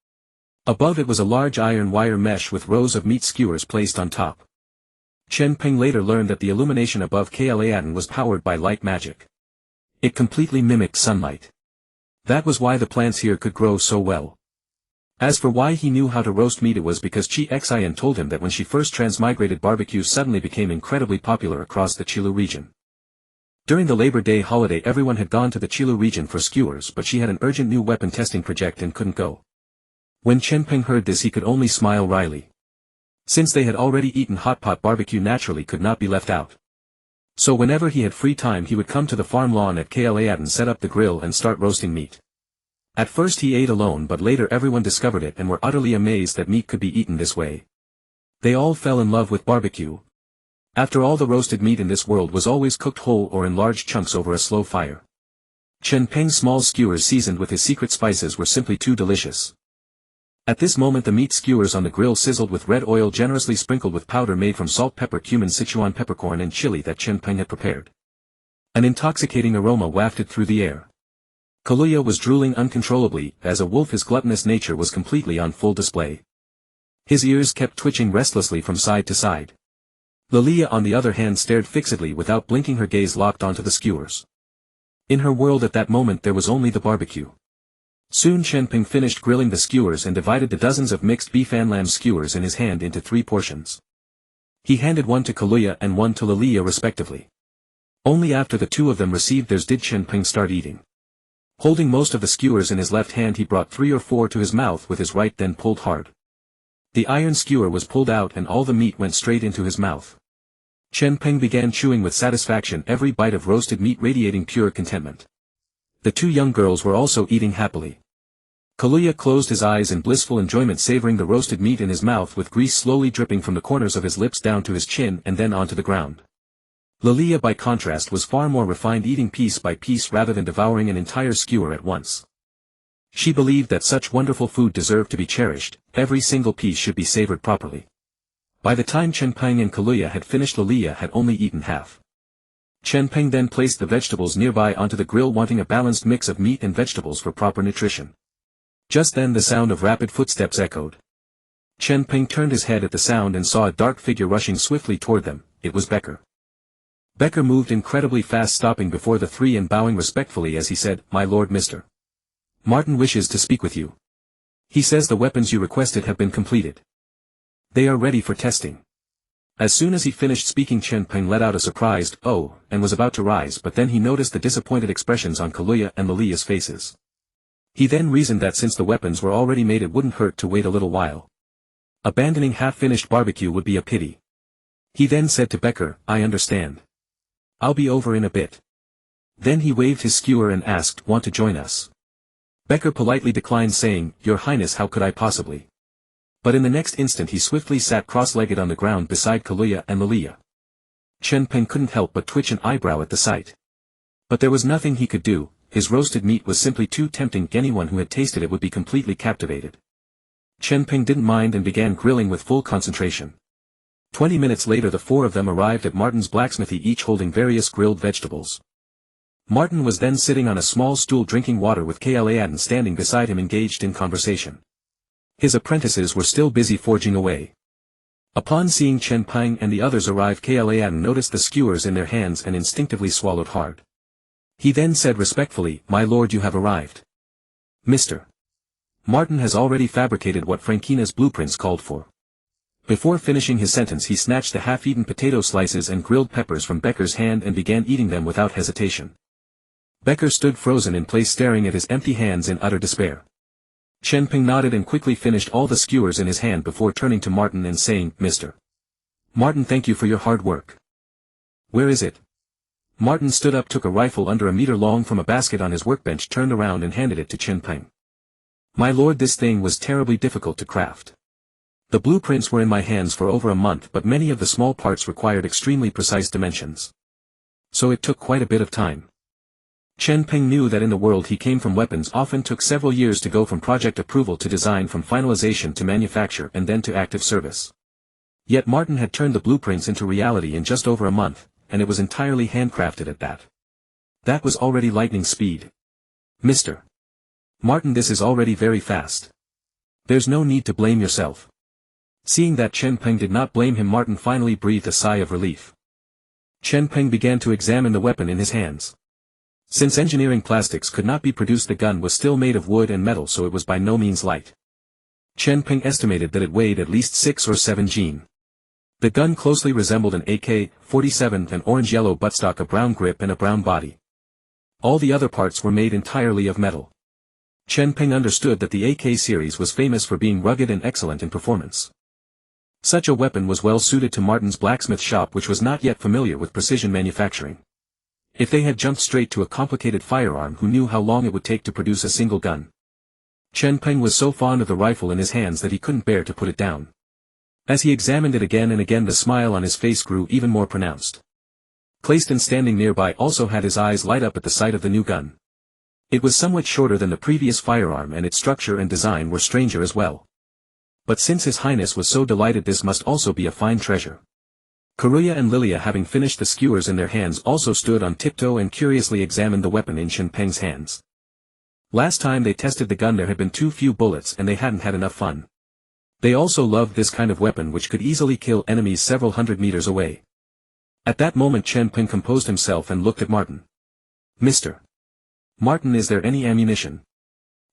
Above it was a large iron wire mesh with rows of meat skewers placed on top. Chen Peng later learned that the illumination above Kalaatan was powered by light magic. It completely mimicked sunlight. That was why the plants here could grow so well. As for why he knew how to roast meat, it was because Chi Xian told him that when she first transmigrated, barbecues suddenly became incredibly popular across the Chilu region. During the Labor Day holiday everyone had gone to the Chilu region for skewers, but she had an urgent new weapon testing project and couldn't go. When Chen Peng heard this, he could only smile wryly. Since they had already eaten hot pot, barbecue naturally could not be left out. So whenever he had free time he would come to the farm lawn at Kalaatan, set up the grill and start roasting meat. At first he ate alone, but later everyone discovered it and were utterly amazed that meat could be eaten this way. They all fell in love with barbecue. After all, the roasted meat in this world was always cooked whole or in large chunks over a slow fire. Chen Peng's small skewers seasoned with his secret spices were simply too delicious. At this moment the meat skewers on the grill sizzled with red oil generously sprinkled with powder made from salt, pepper, cumin, Sichuan peppercorn and chili that Chen Peng had prepared. An intoxicating aroma wafted through the air. Kaluya was drooling uncontrollably. As a wolf, his gluttonous nature was completely on full display. His ears kept twitching restlessly from side to side. Lilia on the other hand stared fixedly without blinking, her gaze locked onto the skewers. In her world at that moment there was only the barbecue. Soon Chen Peng finished grilling the skewers and divided the dozens of mixed beef and lamb skewers in his hand into 3 portions. He handed one to Kaluya and one to Lilia respectively. Only after the 2 of them received theirs did Chen Peng start eating. Holding most of the skewers in his left hand, he brought 3 or 4 to his mouth with his right, then pulled hard. The iron skewer was pulled out and all the meat went straight into his mouth. Chen Peng began chewing with satisfaction, every bite of roasted meat radiating pure contentment. The 2 young girls were also eating happily. Kaluuya closed his eyes in blissful enjoyment, savoring the roasted meat in his mouth with grease slowly dripping from the corners of his lips down to his chin and then onto the ground. Lilia by contrast was far more refined, eating piece by piece rather than devouring an entire skewer at once. She believed that such wonderful food deserved to be cherished, every single piece should be savored properly. By the time Chen Peng and Kaluuya had finished, Lilia had only eaten half. Chen Peng then placed the vegetables nearby onto the grill, wanting a balanced mix of meat and vegetables for proper nutrition. Just then the sound of rapid footsteps echoed. Chen Peng turned his head at the sound and saw a dark figure rushing swiftly toward them. It was Becker. Becker moved incredibly fast, stopping before the three and bowing respectfully as he said, "My lord, Mr. Martin wishes to speak with you. He says the weapons you requested have been completed. They are ready for testing." As soon as he finished speaking, Chen Peng let out a surprised "oh," and was about to rise, but then he noticed the disappointed expressions on Kaluuya and Lilia's faces. He then reasoned that since the weapons were already made, it wouldn't hurt to wait a little while. Abandoning half-finished barbecue would be a pity. He then said to Becker, "I understand. I'll be over in a bit." Then he waved his skewer and asked, "Want to join us?" Becker politely declined, saying, "Your Highness, how could I possibly?" But in the next instant he swiftly sat cross-legged on the ground beside Kaluuya and Lilia. Chen Peng couldn't help but twitch an eyebrow at the sight. But there was nothing he could do. His roasted meat was simply too tempting. Anyone who had tasted it would be completely captivated. Chen Peng didn't mind and began grilling with full concentration. 20 minutes later the four of them arrived at Martin's blacksmithy, each holding various grilled vegetables. Martin was then sitting on a small stool drinking water with Lighthearted standing beside him, engaged in conversation. His apprentices were still busy forging away. Upon seeing Chen Peng and the others arrive, Lighthearted noticed the skewers in their hands and instinctively swallowed hard. He then said respectfully, "My lord, you have arrived. Mr. Martin has already fabricated what Frankina's blueprints called for." Before finishing his sentence he snatched the half-eaten potato slices and grilled peppers from Becker's hand and began eating them without hesitation. Becker stood frozen in place, staring at his empty hands in utter despair. Chen Peng nodded and quickly finished all the skewers in his hand before turning to Martin and saying, "Mr. Martin, thank you for your hard work. Where is it?" Martin stood up, took a rifle under a meter long from a basket on his workbench, turned around and handed it to Chen Peng. "My lord, this thing was terribly difficult to craft. The blueprints were in my hands for over a month, but many of the small parts required extremely precise dimensions. So it took quite a bit of time." Chen Peng knew that in the world he came from, weapons often took several years to go from project approval to design, from finalization to manufacture and then to active service. Yet Martin had turned the blueprints into reality in just over a month, and it was entirely handcrafted at that. That was already lightning speed. "Mr. Martin, this is already very fast. There's no need to blame yourself." Seeing that Chen Peng did not blame him, Martin finally breathed a sigh of relief. Chen Peng began to examine the weapon in his hands. Since engineering plastics could not be produced, the gun was still made of wood and metal, so it was by no means light. Chen Peng estimated that it weighed at least 6 or 7 Jin. The gun closely resembled an AK-47, an orange-yellow buttstock, a brown grip and a brown body. All the other parts were made entirely of metal. Chen Peng understood that the AK series was famous for being rugged and excellent in performance. Such a weapon was well suited to Martin's blacksmith shop, which was not yet familiar with precision manufacturing. If they had jumped straight to a complicated firearm, who knew how long it would take to produce a single gun? Chen Peng was so fond of the rifle in his hands that he couldn't bear to put it down. As he examined it again and again, the smile on his face grew even more pronounced. Clayston, standing nearby, also had his eyes light up at the sight of the new gun. It was somewhat shorter than the previous firearm, and its structure and design were stranger as well. But since His Highness was so delighted, this must also be a fine treasure. Kaluuya and Lilia, having finished the skewers in their hands, also stood on tiptoe and curiously examined the weapon in Chen Peng's hands. Last time they tested the gun there had been too few bullets and they hadn't had enough fun. They also loved this kind of weapon, which could easily kill enemies several hundred meters away. At that moment Chen Peng composed himself and looked at Martin. "Mr. Martin, is there any ammunition?"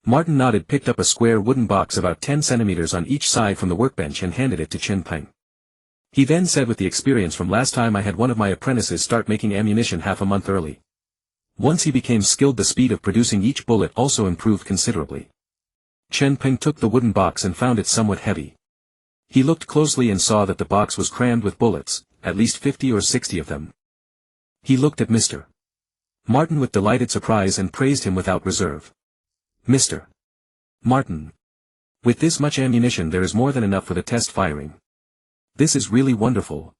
Martin nodded, picked up a square wooden box about 10 centimeters on each side from the workbench and handed it to Chen Peng. He then said, "With the experience from last time, I had one of my apprentices start making ammunition half a month early. Once he became skilled, the speed of producing each bullet also improved considerably." Chen Peng took the wooden box and found it somewhat heavy. He looked closely and saw that the box was crammed with bullets, at least 50 or 60 of them. He looked at Mr. Martin with delighted surprise and praised him without reserve. "Mr. Martin. With this much ammunition there is more than enough for the test firing. This is really wonderful.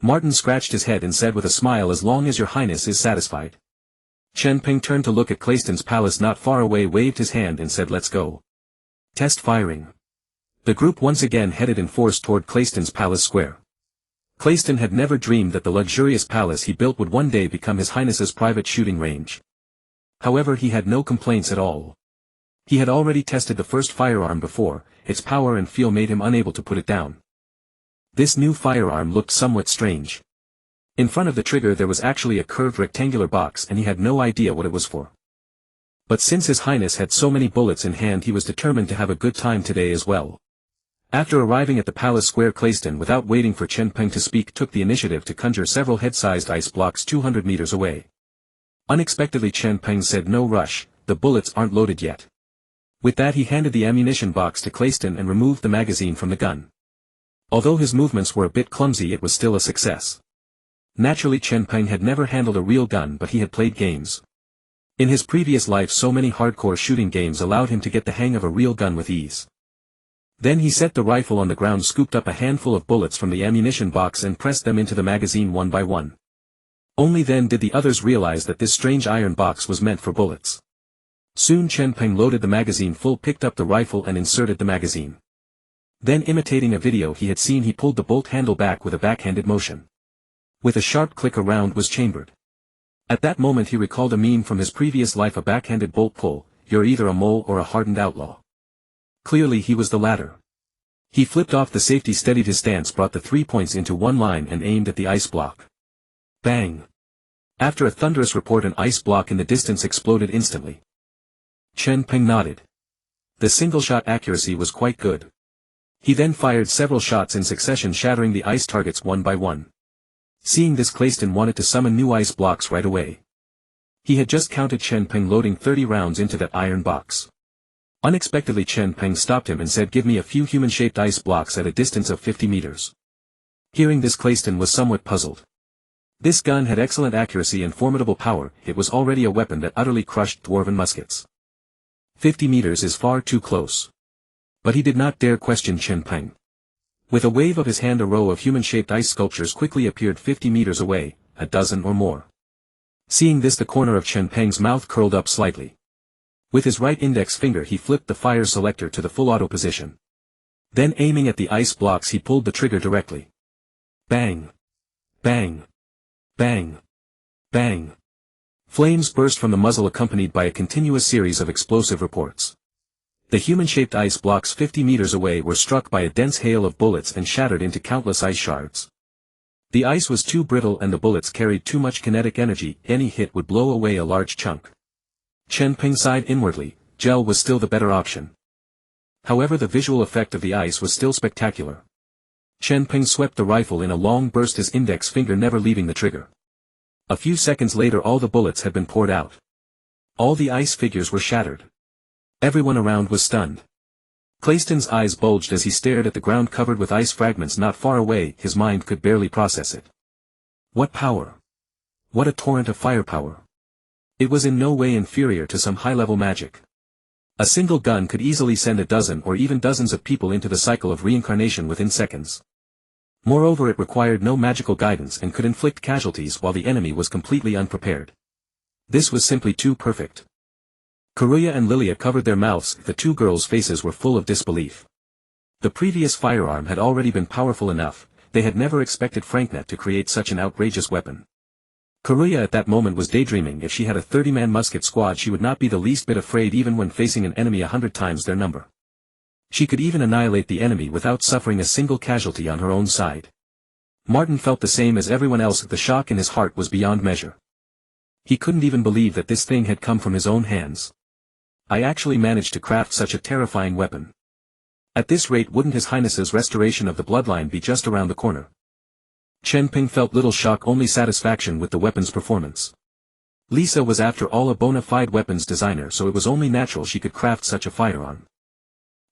Martin scratched his head and said with a smile, as long as your highness is satisfied. Chen Peng turned to look at Clayton's palace not far away, waved his hand and said, let's go. Test firing. The group once again headed in force toward Clayton's palace square. Clayton had never dreamed that the luxurious palace he built would one day become his highness's private shooting range. However, he had no complaints at all. He had already tested the first firearm before, its power and feel made him unable to put it down. This new firearm looked somewhat strange. In front of the trigger there was actually a curved rectangular box and he had no idea what it was for. But since his highness had so many bullets in hand, he was determined to have a good time today as well. After arriving at the palace square, Clayton, without waiting for Chen Peng to speak, took the initiative to conjure several head-sized ice blocks 200 meters away. Unexpectedly Chen Peng said, no rush, the bullets aren't loaded yet. With that he handed the ammunition box to Clayton and removed the magazine from the gun. Although his movements were a bit clumsy, it was still a success. Naturally Chen Peng had never handled a real gun, but he had played games. In his previous life so many hardcore shooting games allowed him to get the hang of a real gun with ease. Then he set the rifle on the ground, scooped up a handful of bullets from the ammunition box and pressed them into the magazine one by one. Only then did the others realize that this strange iron box was meant for bullets. Soon Chen Peng loaded the magazine full, picked up the rifle and inserted the magazine. Then, imitating a video he had seen, he pulled the bolt handle back with a backhanded motion. With a sharp click, a round was chambered. At that moment he recalled a meme from his previous life, a backhanded bolt pull, you're either a mole or a hardened outlaw. Clearly he was the latter. He flipped off the safety, steadied his stance, brought the 3 points into one line and aimed at the ice block. Bang! After a thunderous report, an ice block in the distance exploded instantly. Chen Peng nodded. The single-shot accuracy was quite good. He then fired several shots in succession, shattering the ice targets one by one. Seeing this, Clayton wanted to summon new ice blocks right away. He had just counted Chen Peng loading 30 rounds into that iron box. Unexpectedly Chen Peng stopped him and said, give me a few human-shaped ice blocks at a distance of 50 meters. Hearing this, Clayton was somewhat puzzled. This gun had excellent accuracy and formidable power, it was already a weapon that utterly crushed dwarven muskets. 50 meters is far too close. But he did not dare question Chen Peng. With a wave of his hand, a row of human-shaped ice sculptures quickly appeared 50 meters away, a dozen or more. Seeing this, the corner of Chen Peng's mouth curled up slightly. With his right index finger he flipped the fire selector to the full auto position. Then, aiming at the ice blocks, he pulled the trigger directly. Bang! Bang! Bang! Bang! Flames burst from the muzzle, accompanied by a continuous series of explosive reports. The human-shaped ice blocks 50 meters away were struck by a dense hail of bullets and shattered into countless ice shards. The ice was too brittle and the bullets carried too much kinetic energy, any hit would blow away a large chunk. Chen Peng sighed inwardly, gel was still the better option. However, the visual effect of the ice was still spectacular. Chen Peng swept the rifle in a long burst, his index finger never leaving the trigger. A few seconds later all the bullets had been poured out. All the ice figures were shattered. Everyone around was stunned. Clayton's eyes bulged as he stared at the ground covered with ice fragments not far away, his mind could barely process it. What power! What a torrent of firepower! It was in no way inferior to some high-level magic. A single gun could easily send a dozen or even dozens of people into the cycle of reincarnation within seconds. Moreover, it required no magical guidance and could inflict casualties while the enemy was completely unprepared. This was simply too perfect. Karuya and Lilia covered their mouths, the two girls' faces were full of disbelief. The previous firearm had already been powerful enough, they had never expected Franknet to create such an outrageous weapon. Karuya at that moment was daydreaming if she had a 30-man musket squad she would not be the least bit afraid even when facing an enemy 100 times their number. She could even annihilate the enemy without suffering a single casualty on her own side. Martin felt the same as everyone else, the shock in his heart was beyond measure. He couldn't even believe that this thing had come from his own hands. I actually managed to craft such a terrifying weapon. At this rate, wouldn't His Highness's restoration of the bloodline be just around the corner? Chen Peng felt little shock, only satisfaction with the weapon's performance. Lisa was after all a bona fide weapons designer, so it was only natural she could craft such a firearm.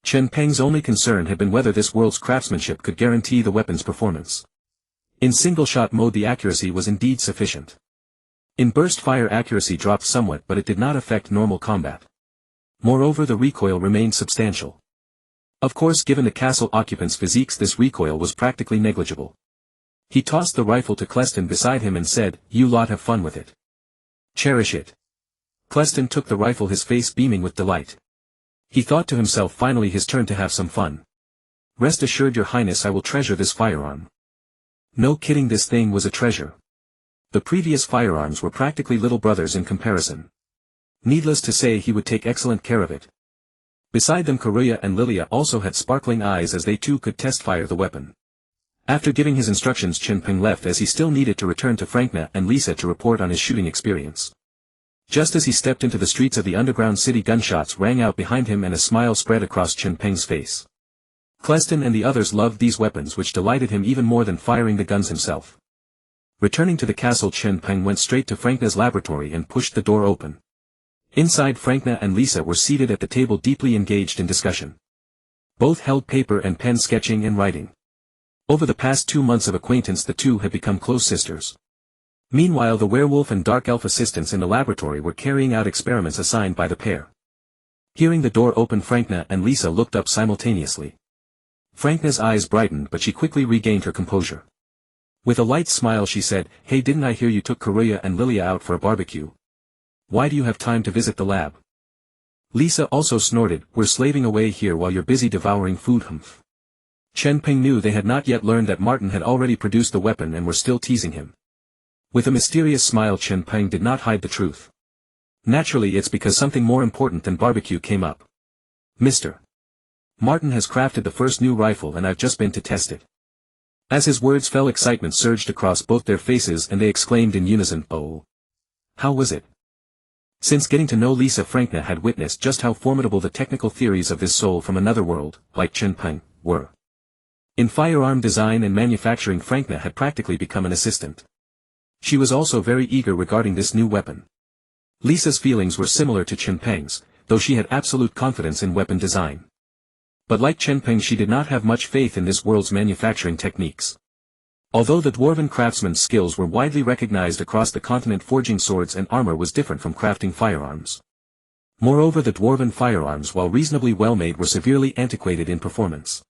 Chen Peng's only concern had been whether this world's craftsmanship could guarantee the weapon's performance. In single-shot mode the accuracy was indeed sufficient. In burst fire accuracy dropped somewhat, but it did not affect normal combat. Moreover, the recoil remained substantial. Of course, given the castle occupants' physiques, this recoil was practically negligible. He tossed the rifle to Cleston beside him and said, "You lot have fun with it. Cherish it." Cleston took the rifle, his face beaming with delight. He thought to himself, finally his turn to have some fun. "Rest assured, Your Highness, I will treasure this firearm." No kidding, this thing was a treasure. The previous firearms were practically little brothers in comparison. Needless to say, he would take excellent care of it. Beside them, Karuya and Lilia also had sparkling eyes, as they too could test-fire the weapon. After giving his instructions, Chen Peng left, as he still needed to return to Frankna and Lisa to report on his shooting experience. Just as he stepped into the streets of the underground city, gunshots rang out behind him and a smile spread across Chen Peng's face. Cleston and the others loved these weapons, which delighted him even more than firing the guns himself. Returning to the castle, Chen Peng went straight to Frankna's laboratory and pushed the door open. Inside, Frankna and Lisa were seated at the table, deeply engaged in discussion. Both held paper and pen, sketching and writing. Over the past 2 months of acquaintance, the two had become close sisters. Meanwhile, the werewolf and dark elf assistants in the laboratory were carrying out experiments assigned by the pair. Hearing the door open, Frankna and Lisa looked up simultaneously. Frankna's eyes brightened, but she quickly regained her composure. With a light smile she said, "Hey, didn't I hear you took Karuya and Lilia out for a barbecue? Why do you have time to visit the lab?" Lisa also snorted, "We're slaving away here while you're busy devouring food." Humph. Chen Peng knew they had not yet learned that Martin had already produced the weapon and were still teasing him. With a mysterious smile, Chen Peng did not hide the truth. "Naturally, it's because something more important than barbecue came up. Mr. Martin has crafted the first new rifle and I've just been to test it." As his words fell, excitement surged across both their faces and they exclaimed in unison, "Oh! How was it?" Since getting to know Lisa, Frankna had witnessed just how formidable the technical theories of this soul from another world, like Chen Peng, were. In firearm design and manufacturing, Frankna had practically become an assistant. She was also very eager regarding this new weapon. Lisa's feelings were similar to Chen Peng's, though she had absolute confidence in weapon design. But like Chen Peng, she did not have much faith in this world's manufacturing techniques. Although the dwarven craftsman's skills were widely recognized across the continent, forging swords and armor was different from crafting firearms. Moreover, the dwarven firearms, while reasonably well made, were severely antiquated in performance.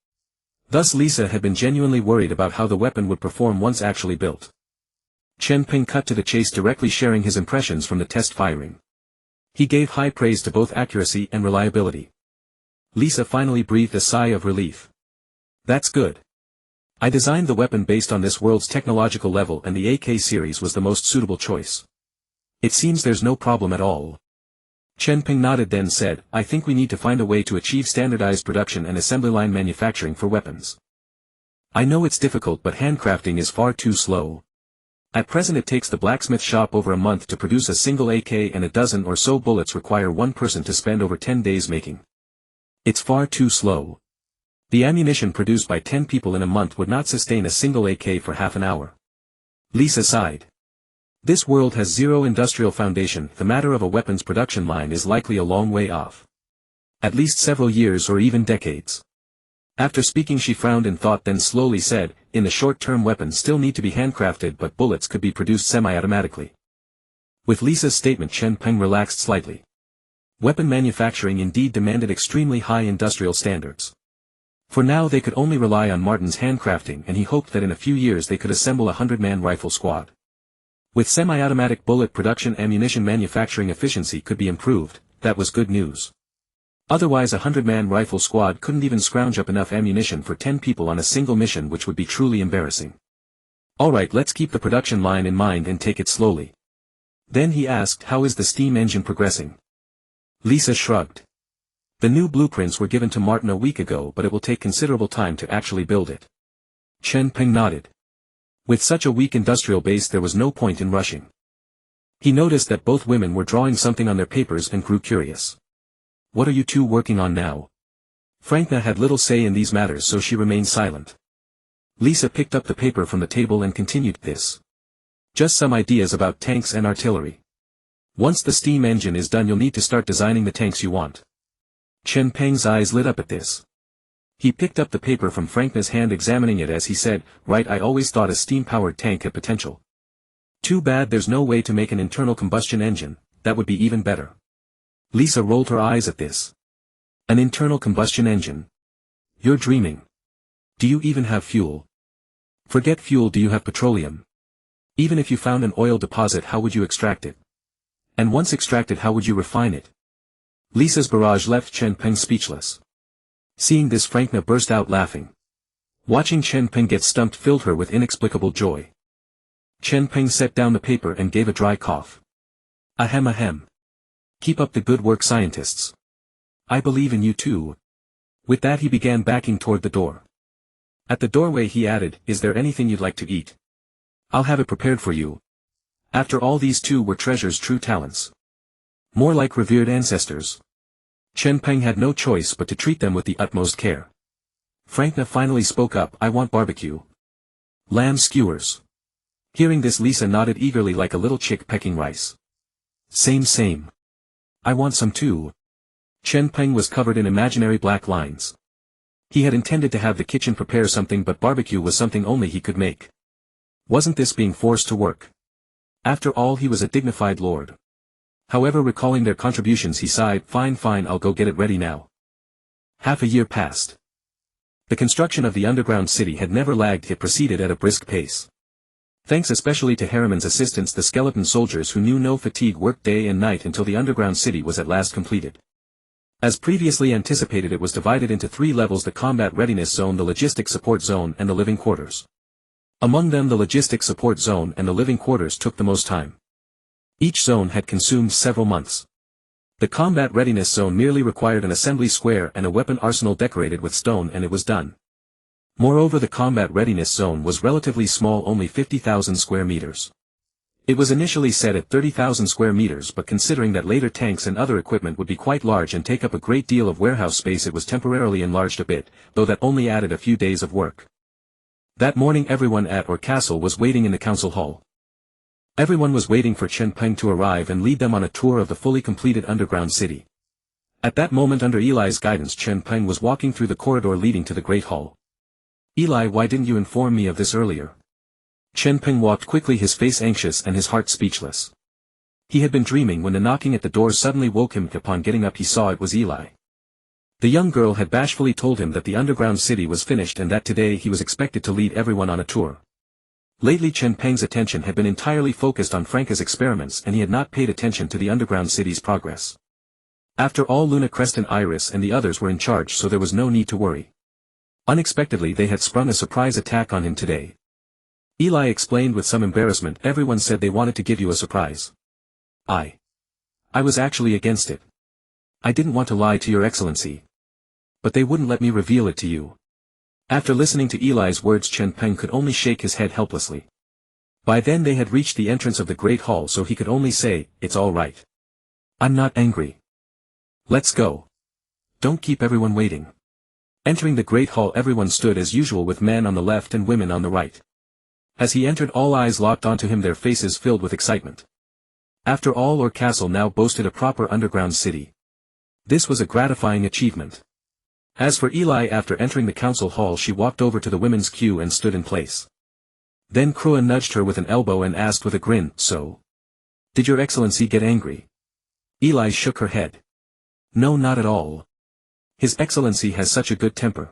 Thus Lisa had been genuinely worried about how the weapon would perform once actually built. Chen Peng cut to the chase, directly sharing his impressions from the test firing. He gave high praise to both accuracy and reliability. Lisa finally breathed a sigh of relief. "That's good. I designed the weapon based on this world's technological level, and the AK series was the most suitable choice. It seems there's no problem at all." Chen Peng nodded, then said, "I think we need to find a way to achieve standardized production and assembly line manufacturing for weapons. I know it's difficult, but handcrafting is far too slow. At present it takes the blacksmith shop over a month to produce a single AK, and a dozen or so bullets require one person to spend over 10 days making. It's far too slow. The ammunition produced by 10 people in a month would not sustain a single AK for half an hour." Lisa sighed. This world has zero industrial foundation. The matter of a weapons production line is likely a long way off. At least several years or even decades. After speaking, she frowned in thought, then slowly said, "In the short term, weapons still need to be handcrafted, but bullets could be produced semi-automatically." With Lisa's statement, Chen Peng relaxed slightly. Weapon manufacturing indeed demanded extremely high industrial standards. For now they could only rely on Martin's handcrafting, and he hoped that in a few years they could assemble a 100-man rifle squad. With semi-automatic bullet production, ammunition manufacturing efficiency could be improved. That was good news. Otherwise a 100-man rifle squad couldn't even scrounge up enough ammunition for 10 people on a single mission, which would be truly embarrassing. "Alright, let's keep the production line in mind and take it slowly." Then he asked, "How is the steam engine progressing?" Lisa shrugged. "The new blueprints were given to Martin a week ago, but it will take considerable time to actually build it." Chen Peng nodded. With such a weak industrial base there was no point in rushing. He noticed that both women were drawing something on their papers and grew curious. "What are you two working on now?" Frankna had little say in these matters, so she remained silent. Lisa picked up the paper from the table and continued, "This. Just some ideas about tanks and artillery. Once the steam engine is done, you'll need to start designing the tanks you want." Chen Peng's eyes lit up at this. He picked up the paper from Frankna's hand, examining it as he said, "Right, I always thought a steam-powered tank had potential. Too bad there's no way to make an internal combustion engine. That would be even better." Lisa rolled her eyes at this. An internal combustion engine. You're dreaming. Do you even have fuel? Forget fuel, do you have petroleum? Even if you found an oil deposit, how would you extract it? And once extracted, how would you refine it? Lisa's barrage left Chen Peng speechless. Seeing this, Frankna burst out laughing. Watching Chen Peng get stumped filled her with inexplicable joy. Chen Peng set down the paper and gave a dry cough. Ahem ahem. Keep up the good work, scientists. I believe in you too. With that he began backing toward the door. At the doorway he added, is there anything you'd like to eat? I'll have it prepared for you. After all, these two were Treasure's true talents. More like revered ancestors. Chen Peng had no choice but to treat them with the utmost care. Frankna finally spoke up, I want barbecue. Lamb skewers. Hearing this, Lisa nodded eagerly like a little chick pecking rice. Same. I want some too. Chen Peng was covered in imaginary black lines. He had intended to have the kitchen prepare something, but barbecue was something only he could make. Wasn't this being forced to work? After all, he was a dignified lord. However, recalling their contributions, he sighed, fine, I'll go get it ready now. Half a year passed. The construction of the underground city had never lagged, it proceeded at a brisk pace. Thanks especially to Harriman's assistance, the skeleton soldiers who knew no fatigue worked day and night until the underground city was at last completed. As previously anticipated, it was divided into 3 levels: the combat readiness zone, the logistics support zone, and the living quarters. Among them, the logistics support zone and the living quarters took the most time. Each zone had consumed several months. The combat readiness zone merely required an assembly square and a weapon arsenal decorated with stone, and it was done. Moreover, the combat readiness zone was relatively small, only 50,000 square meters. It was initially set at 30,000 square meters, but considering that later tanks and other equipment would be quite large and take up a great deal of warehouse space, it was temporarily enlarged a bit, though that only added a few days of work. That morning everyone at Orr Castle was waiting in the council hall. Everyone was waiting for Chen Peng to arrive and lead them on a tour of the fully completed underground city. At that moment, under Eli's guidance, Chen Peng was walking through the corridor leading to the Great Hall. Eli, why didn't you inform me of this earlier? Chen Peng walked quickly, his face anxious and his heart speechless. He had been dreaming when the knocking at the door suddenly woke him. Upon getting up, he saw it was Eli. The young girl had bashfully told him that the underground city was finished and that today he was expected to lead everyone on a tour. Lately Chen Peng's attention had been entirely focused on Franca's experiments, and he had not paid attention to the underground city's progress. After all, Luna, Creston, Iris and the others were in charge, so there was no need to worry. Unexpectedly they had sprung a surprise attack on him today. Eli explained with some embarrassment, everyone said they wanted to give you a surprise. I was actually against it. I didn't want to lie to your excellency. But they wouldn't let me reveal it to you. After listening to Eli's words, Chen Peng could only shake his head helplessly. By then they had reached the entrance of the Great Hall, so he could only say, it's all right. I'm not angry. Let's go. Don't keep everyone waiting. Entering the Great Hall, everyone stood as usual, with men on the left and women on the right. As he entered, all eyes locked onto him, their faces filled with excitement. After all, Orr Castle now boasted a proper underground city. This was a gratifying achievement. As for Eli, after entering the council hall, she walked over to the women's queue and stood in place. Then Krua nudged her with an elbow and asked with a grin, so? Did your excellency get angry? Eli shook her head. No, not at all. His excellency has such a good temper.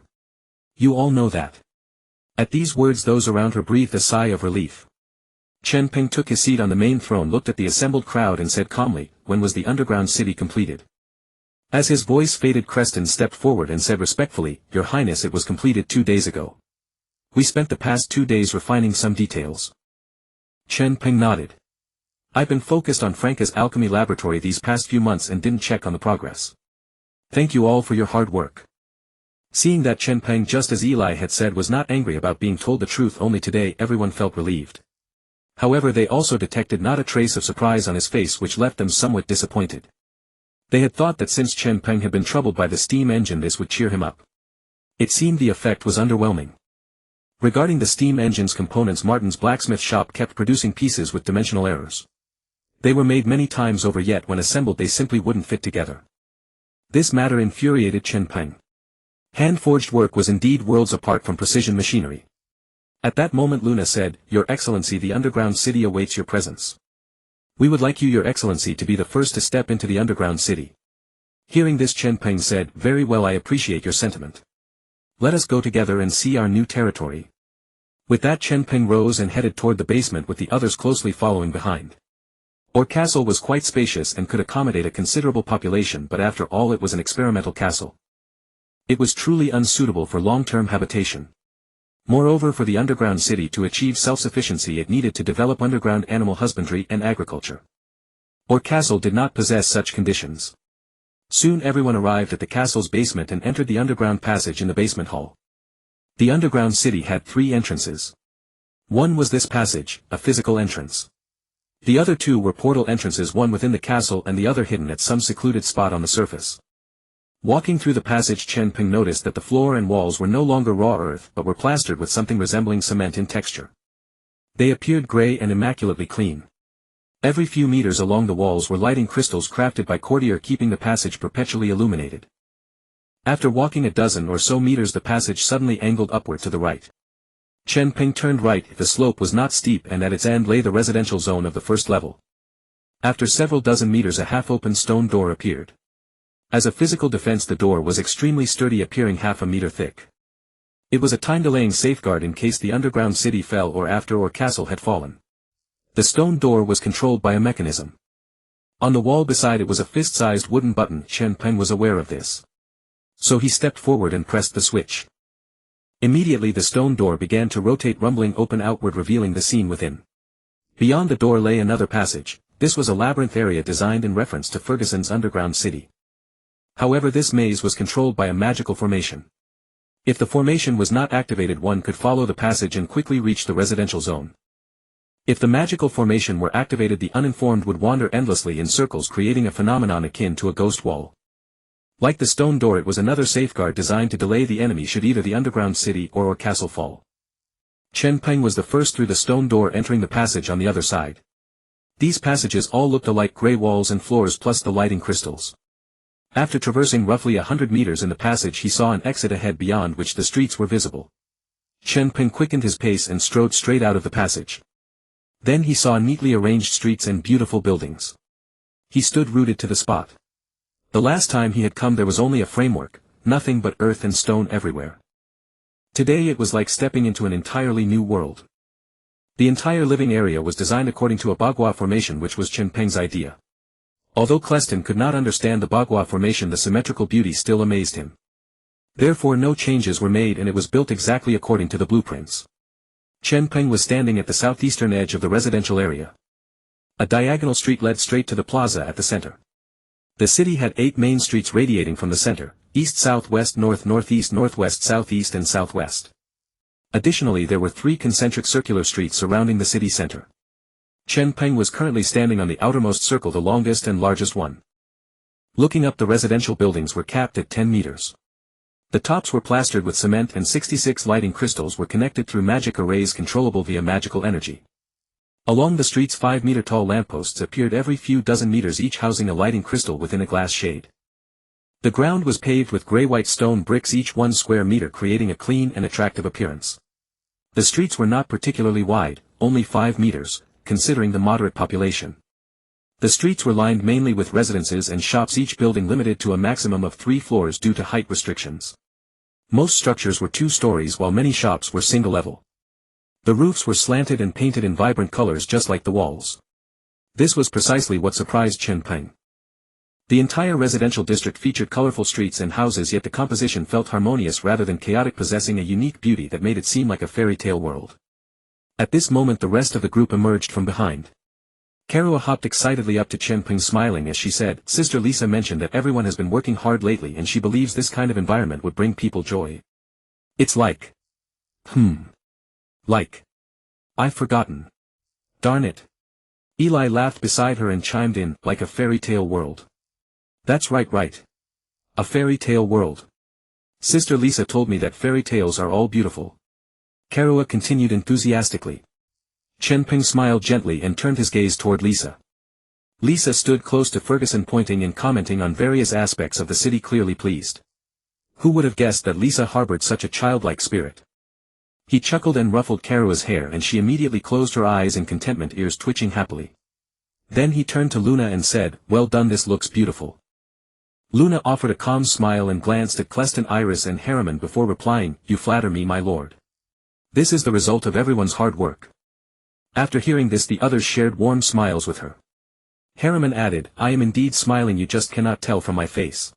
You all know that. At these words those around her breathed a sigh of relief. Chen Peng took his seat on the main throne, looked at the assembled crowd and said calmly, when was the underground city completed? As his voice faded, Creston stepped forward and said respectfully, Your Highness, it was completed 2 days ago. We spent the past 2 days refining some details. Chen Peng nodded. I've been focused on Franca's alchemy laboratory these past few months and didn't check on the progress. Thank you all for your hard work. Seeing that Chen Peng, just as Eli had said, was not angry about being told the truth only today, everyone felt relieved. However, they also detected not a trace of surprise on his face, which left them somewhat disappointed. They had thought that since Chen Peng had been troubled by the steam engine, this would cheer him up. It seemed the effect was underwhelming. Regarding the steam engine's components, Martin's blacksmith shop kept producing pieces with dimensional errors. They were made many times over, yet when assembled they simply wouldn't fit together. This matter infuriated Chen Peng. Hand-forged work was indeed worlds apart from precision machinery. At that moment Luna said, Your Excellency, the underground city awaits your presence. We would like you, Your Excellency, to be the first to step into the underground city. Hearing this, Chen Peng said, "Very well, I appreciate your sentiment. Let us go together and see our new territory." With that, Chen Peng rose and headed toward the basement with the others closely following behind. Orr Castle was quite spacious and could accommodate a considerable population, but after all it was an experimental castle. It was truly unsuitable for long-term habitation. Moreover, for the underground city to achieve self-sufficiency, it needed to develop underground animal husbandry and agriculture. Orr Castle did not possess such conditions. Soon everyone arrived at the castle's basement and entered the underground passage in the basement hall. The underground city had 3 entrances. One was this passage, a physical entrance. The other 2 were portal entrances, one within the castle and the other hidden at some secluded spot on the surface. Walking through the passage, Chen Peng noticed that the floor and walls were no longer raw earth but were plastered with something resembling cement in texture. They appeared gray and immaculately clean. Every few meters along the walls were lighting crystals crafted by courtier, keeping the passage perpetually illuminated. After walking a dozen or so meters, the passage suddenly angled upward to the right. Chen Peng turned right. The slope was not steep and at its end lay the residential zone of the first level. After several dozen meters, a half-open stone door appeared. As a physical defense, the door was extremely sturdy, appearing half a meter thick. It was a time-delaying safeguard in case the underground city fell or after Orr Castle had fallen. The stone door was controlled by a mechanism. On the wall beside it was a fist-sized wooden button. Chen Peng was aware of this. So he stepped forward and pressed the switch. Immediately the stone door began to rotate, rumbling open outward, revealing the scene within. Beyond the door lay another passage. This was a labyrinth area designed in reference to Ferguson's underground city. However, this maze was controlled by a magical formation. If the formation was not activated, one could follow the passage and quickly reach the residential zone. If the magical formation were activated, the uninformed would wander endlessly in circles, creating a phenomenon akin to a ghost wall. Like the stone door, it was another safeguard designed to delay the enemy should either the underground city or Orr Castle fall. Chen Peng was the first through the stone door, entering the passage on the other side. These passages all looked alike, gray walls and floors plus the lighting crystals. After traversing roughly 100 meters in the passage, he saw an exit ahead beyond which the streets were visible. Chen Peng quickened his pace and strode straight out of the passage. Then he saw neatly arranged streets and beautiful buildings. He stood rooted to the spot. The last time he had come there was only a framework, nothing but earth and stone everywhere. Today it was like stepping into an entirely new world. The entire living area was designed according to a Bagua formation, which was Chen Peng's idea. Although Cleston could not understand the Bagua formation, the symmetrical beauty still amazed him. Therefore no changes were made and it was built exactly according to the blueprints. Chen Peng was standing at the southeastern edge of the residential area. A diagonal street led straight to the plaza at the center. The city had 8 main streets radiating from the center: east, south, west, north, northeast, northwest, southeast and southwest. Additionally, there were 3 concentric circular streets surrounding the city center. Chen Peng was currently standing on the outermost circle, the longest and largest one. Looking up, the residential buildings were capped at 10 meters. The tops were plastered with cement and 66 lighting crystals were connected through magic arrays controllable via magical energy. Along the streets, 5-meter-tall lampposts appeared every few dozen meters, each housing a lighting crystal within a glass shade. The ground was paved with gray-white stone bricks, each 1 square meter, creating a clean and attractive appearance. The streets were not particularly wide, only 5 meters, considering the moderate population. The streets were lined mainly with residences and shops, each building limited to a maximum of 3 floors due to height restrictions. Most structures were 2 stories while many shops were single-level. The roofs were slanted and painted in vibrant colors just like the walls. This was precisely what surprised Chen Peng. The entire residential district featured colorful streets and houses, yet the composition felt harmonious rather than chaotic, possessing a unique beauty that made it seem like a fairy tale world. At this moment the rest of the group emerged from behind. Karua hopped excitedly up to Chen Peng, smiling as she said, "Sister Lisa mentioned that everyone has been working hard lately and she believes this kind of environment would bring people joy. It's like... like... I've forgotten. Darn it." Eli laughed beside her and chimed in, "Like a fairy tale world." "That's right. A fairy tale world. Sister Lisa told me that fairy tales are all beautiful." Karua continued enthusiastically. Chen Peng smiled gently and turned his gaze toward Lisa. Lisa stood close to Ferguson, pointing and commenting on various aspects of the city, clearly pleased. Who would have guessed that Lisa harbored such a childlike spirit? He chuckled and ruffled Karua's hair and she immediately closed her eyes in contentment, ears twitching happily. Then he turned to Luna and said, "Well done, this looks beautiful." Luna offered a calm smile and glanced at Cleston, Iris and Harriman before replying, "You flatter me, my lord. This is the result of everyone's hard work." After hearing this, the others shared warm smiles with her. Harriman added, "I am indeed smiling, you just cannot tell from my face."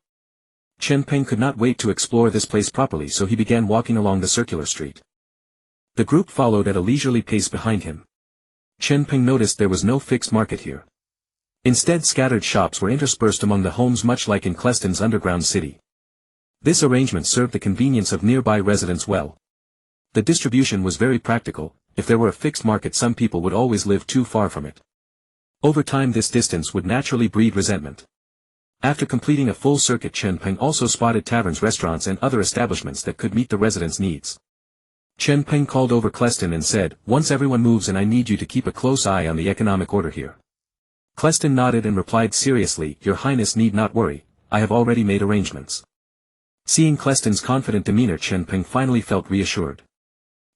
Chen Peng could not wait to explore this place properly, so he began walking along the circular street. The group followed at a leisurely pace behind him. Chen Peng noticed there was no fixed market here. Instead, scattered shops were interspersed among the homes, much like in Cleston's underground city. This arrangement served the convenience of nearby residents well. The distribution was very practical. If there were a fixed market, some people would always live too far from it. Over time, this distance would naturally breed resentment. After completing a full circuit, Chen Peng also spotted taverns, restaurants and other establishments that could meet the residents' needs. Chen Peng called over Cleston and said, "Once everyone moves in, I need you to keep a close eye on the economic order here." Cleston nodded and replied seriously, "Your Highness need not worry, I have already made arrangements." Seeing Cleston's confident demeanor, Chen Peng finally felt reassured.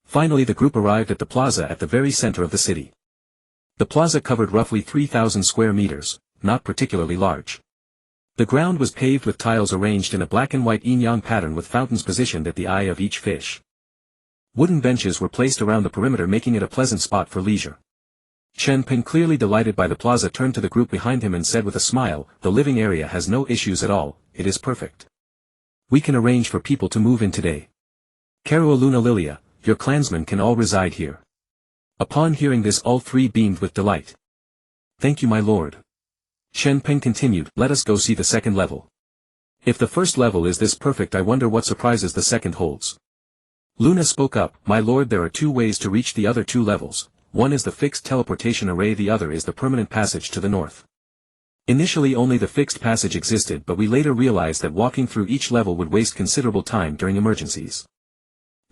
Finally, the group arrived at the plaza at the very center of the city. The plaza covered roughly 3,000 square meters, not particularly large. The ground was paved with tiles arranged in a black and white yin-yang pattern with fountains positioned at the eye of each fish. Wooden benches were placed around the perimeter, making it a pleasant spot for leisure. Chen Peng, clearly delighted by the plaza, turned to the group behind him and said with a smile, "The living area has no issues at all, it is perfect. We can arrange for people to move in today. Karua Luna Lilia, your clansmen can all reside here." Upon hearing this, all three beamed with delight. "Thank you, my lord." Chen Peng continued, "Let us go see the second level. If the first level is this perfect, I wonder what surprises the second holds." Luna spoke up, "My lord, there are two ways to reach the other two levels. One is the fixed teleportation array, the other is the permanent passage to the north. Initially only the fixed passage existed, but we later realized that walking through each level would waste considerable time during emergencies.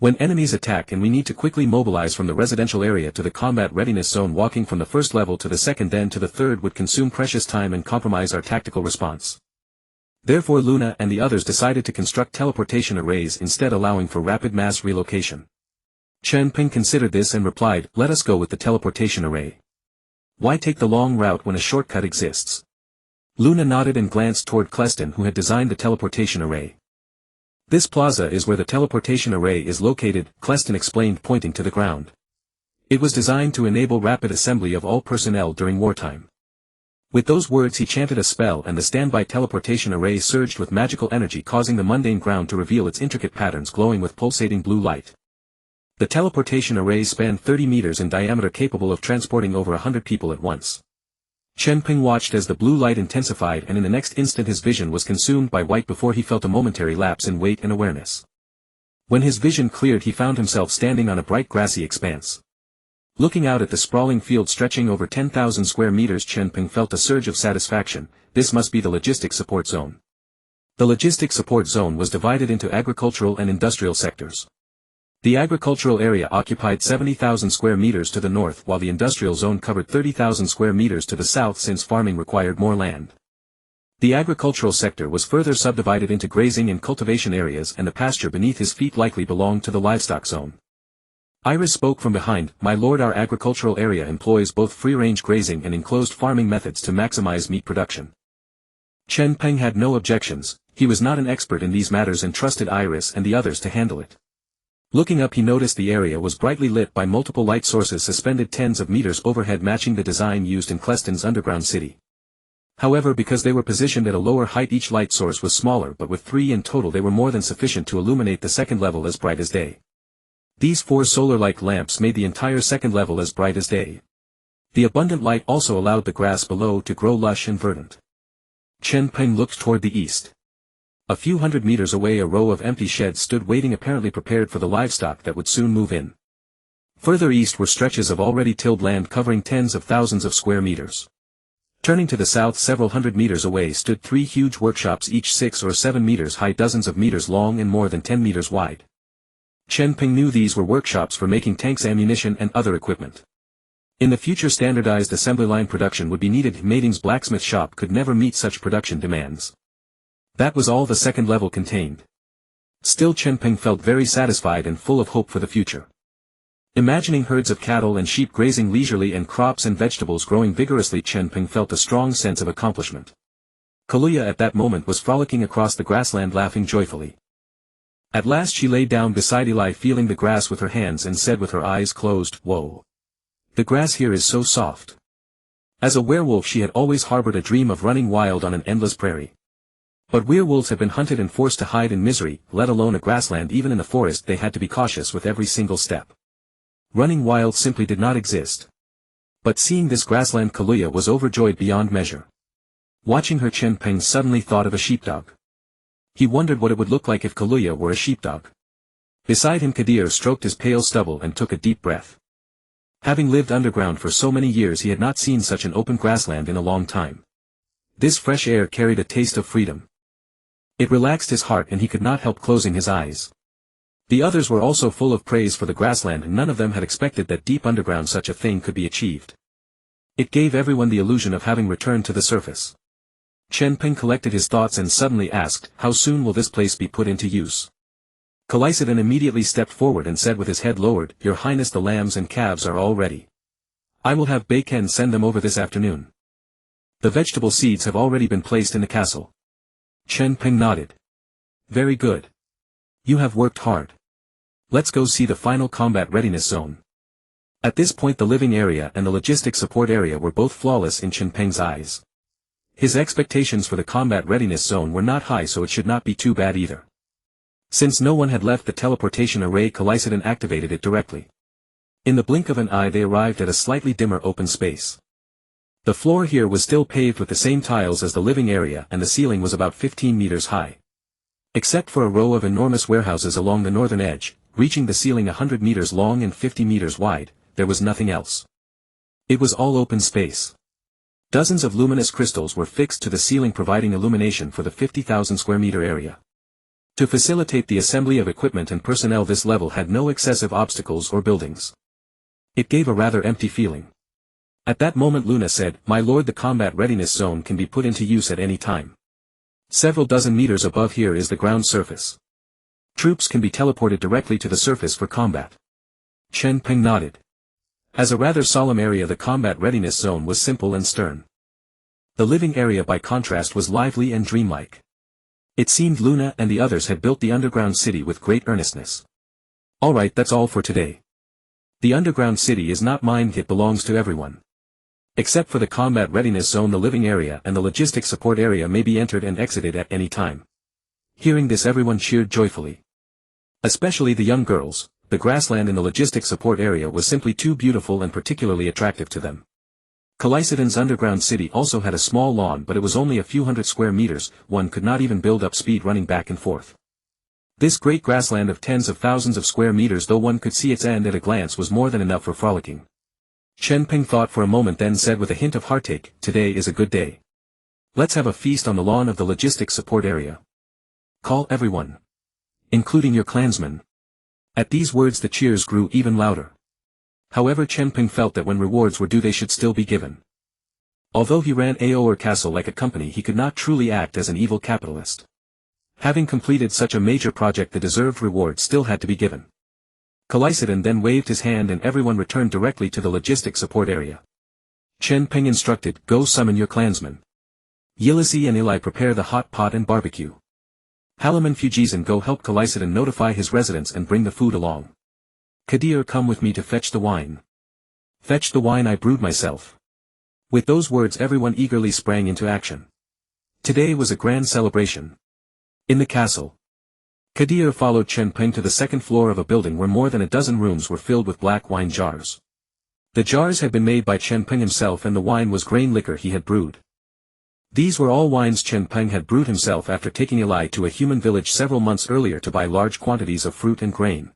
When enemies attack and we need to quickly mobilize from the residential area to the combat readiness zone, walking from the first level to the second then to the third would consume precious time and compromise our tactical response. Therefore Luna and the others decided to construct teleportation arrays instead, allowing for rapid mass relocation." Chen Peng considered this and replied, "Let us go with the teleportation array. Why take the long route when a shortcut exists?" Luna nodded and glanced toward Cleston, who had designed the teleportation array. "This plaza is where the teleportation array is located," Cleston explained, pointing to the ground. "It was designed to enable rapid assembly of all personnel during wartime." With those words he chanted a spell and the standby teleportation array surged with magical energy, causing the mundane ground to reveal its intricate patterns glowing with pulsating blue light. The teleportation array spanned 30 meters in diameter, capable of transporting over 100 people at once. Chen Peng watched as the blue light intensified, and in the next instant his vision was consumed by white before he felt a momentary lapse in weight and awareness. When his vision cleared, he found himself standing on a bright grassy expanse. Looking out at the sprawling field stretching over 10,000 square meters, Chen Peng felt a surge of satisfaction. This must be the logistics support zone. The logistics support zone was divided into agricultural and industrial sectors. The agricultural area occupied 70,000 square meters to the north, while the industrial zone covered 30,000 square meters to the south, since farming required more land. The agricultural sector was further subdivided into grazing and cultivation areas, and the pasture beneath his feet likely belonged to the livestock zone. Iris spoke from behind, "My lord, our agricultural area employs both free-range grazing and enclosed farming methods to maximize meat production." Chen Peng had no objections. He was not an expert in these matters and trusted Iris and the others to handle it. Looking up, he noticed the area was brightly lit by multiple light sources suspended tens of meters overhead, matching the design used in Cleston's underground city. However, because they were positioned at a lower height, each light source was smaller, but with 3 in total they were more than sufficient to illuminate the second level as bright as day. These 4 solar-like lamps made the entire second level as bright as day. The abundant light also allowed the grass below to grow lush and verdant. Chen Peng looked toward the east. A few hundred meters away, a row of empty sheds stood waiting, apparently prepared for the livestock that would soon move in. Further east were stretches of already tilled land covering tens of thousands of square meters. Turning to the south, several hundred meters away, stood 3 huge workshops, each 6 or 7 meters high, dozens of meters long and more than 10 meters wide. Chen Peng knew these were workshops for making tanks, ammunition and other equipment. In the future, standardized assembly line production would be needed. Mading's blacksmith shop could never meet such production demands. That was all the second level contained. Still, Chen Peng felt very satisfied and full of hope for the future. Imagining herds of cattle and sheep grazing leisurely and crops and vegetables growing vigorously, Chen Peng felt a strong sense of accomplishment. Kaluya at that moment was frolicking across the grassland laughing joyfully. At last she lay down beside Eli feeling the grass with her hands and said with her eyes closed, "Whoa. The grass here is so soft." As a werewolf she had always harbored a dream of running wild on an endless prairie. But werewolves have been hunted and forced to hide in misery, let alone a grassland. Even in the forest they had to be cautious with every single step. Running wild simply did not exist. But seeing this grassland, Kaluya was overjoyed beyond measure. Watching her, Chen Peng suddenly thought of a sheepdog. He wondered what it would look like if Kaluya were a sheepdog. Beside him Kadir stroked his pale stubble and took a deep breath. Having lived underground for so many years he had not seen such an open grassland in a long time. This fresh air carried a taste of freedom. It relaxed his heart and he could not help closing his eyes. The others were also full of praise for the grassland and none of them had expected that deep underground such a thing could be achieved. It gave everyone the illusion of having returned to the surface. Chen Peng collected his thoughts and suddenly asked, "How soon will this place be put into use?" Callicidon immediately stepped forward and said with his head lowered, "Your Highness, the lambs and calves are all ready. I will have Bacon send them over this afternoon. The vegetable seeds have already been placed in the castle." Chen Peng nodded. "Very good. You have worked hard. Let's go see the final combat readiness zone." At this point the living area and the logistics support area were both flawless in Chen Peng's eyes. His expectations for the combat readiness zone were not high, so it should not be too bad either. Since no one had left the teleportation array, Callicidon activated it directly. In the blink of an eye they arrived at a slightly dimmer open space. The floor here was still paved with the same tiles as the living area and the ceiling was about 15 meters high. Except for a row of enormous warehouses along the northern edge, reaching the ceiling 100 meters long and 50 meters wide, there was nothing else. It was all open space. Dozens of luminous crystals were fixed to the ceiling providing illumination for the 50,000 square meter area. To facilitate the assembly of equipment and personnel, this level had no excessive obstacles or buildings. It gave a rather empty feeling. At that moment Luna said, "My lord, the combat readiness zone can be put into use at any time. Several dozen meters above here is the ground surface. Troops can be teleported directly to the surface for combat." Chen Peng nodded. As a rather solemn area, the combat readiness zone was simple and stern. The living area by contrast was lively and dreamlike. It seemed Luna and the others had built the underground city with great earnestness. "Alright, that's all for today. The underground city is not mine, it belongs to everyone. Except for the combat readiness zone, the living area and the logistics support area may be entered and exited at any time." Hearing this everyone cheered joyfully. Especially the young girls. The grassland in the logistics support area was simply too beautiful and particularly attractive to them. Callicidon's underground city also had a small lawn, but it was only a few hundred square meters, one could not even build up speed running back and forth. This great grassland of tens of thousands of square meters, though one could see its end at a glance, was more than enough for frolicking. Chen Peng thought for a moment, then said with a hint of heartache, "Today is a good day. Let's have a feast on the lawn of the logistics support area. Call everyone. Including your clansmen." At these words the cheers grew even louder. However, Chen Peng felt that when rewards were due they should still be given. Although he ran Orr Castle like a company, he could not truly act as an evil capitalist. Having completed such a major project, the deserved reward still had to be given. Callicidon then waved his hand and everyone returned directly to the logistics support area. Chen Peng instructed, "Go summon your clansmen. Yilisi and Eli prepare the hot pot and barbecue. Hallam and Fugizan go help Callicidon notify his residents and bring the food along. Kadir, come with me to fetch the wine. Fetch the wine I brewed myself." With those words everyone eagerly sprang into action. Today was a grand celebration. In the castle, Kadir followed Chen Peng to the second floor of a building where more than a dozen rooms were filled with black wine jars. The jars had been made by Chen Peng himself and the wine was grain liquor he had brewed. These were all wines Chen Peng had brewed himself after taking Eli to a human village several months earlier to buy large quantities of fruit and grain.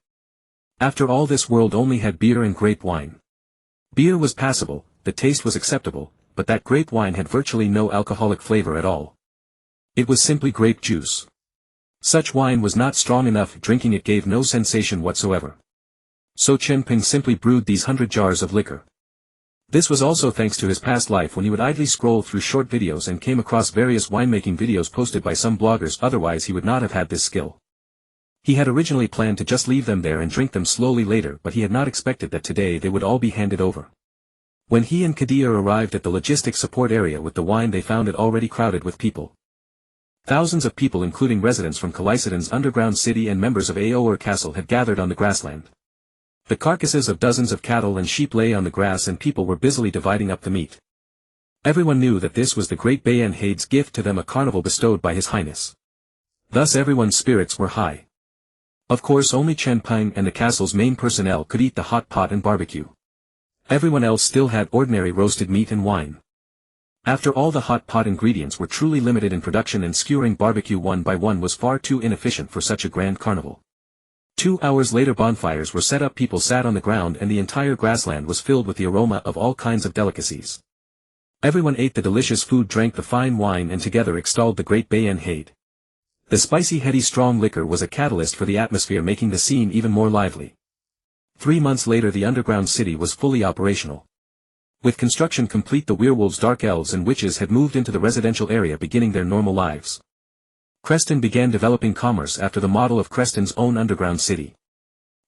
After all, this world only had beer and grape wine. Beer was passable, the taste was acceptable, but that grape wine had virtually no alcoholic flavor at all. It was simply grape juice. Such wine was not strong enough, drinking it gave no sensation whatsoever. So Chen Peng simply brewed these 100 jars of liquor. This was also thanks to his past life when he would idly scroll through short videos and came across various winemaking videos posted by some bloggers, otherwise he would not have had this skill. He had originally planned to just leave them there and drink them slowly later, but he had not expected that today they would all be handed over. When he and Kadir arrived at the logistics support area with the wine, they found it already crowded with people. Thousands of people including residents from Calliceton's underground city and members of Orr Castle had gathered on the grassland. The carcasses of dozens of cattle and sheep lay on the grass and people were busily dividing up the meat. Everyone knew that this was the great Bayan Hade's gift to them, a carnival bestowed by His Highness. Thus everyone's spirits were high. Of course only Chen Peng and the castle's main personnel could eat the hot pot and barbecue. Everyone else still had ordinary roasted meat and wine. After all, the hot pot ingredients were truly limited in production and skewering barbecue one by one was far too inefficient for such a grand carnival. 2 hours later bonfires were set up, people sat on the ground and the entire grassland was filled with the aroma of all kinds of delicacies. Everyone ate the delicious food, drank the fine wine and together extolled the great Bayan Hade. The spicy heady strong liquor was a catalyst for the atmosphere, making the scene even more lively. 3 months later the underground city was fully operational. With construction complete, the werewolves, dark elves and witches had moved into the residential area, beginning their normal lives. Creston began developing commerce after the model of Creston's own underground city.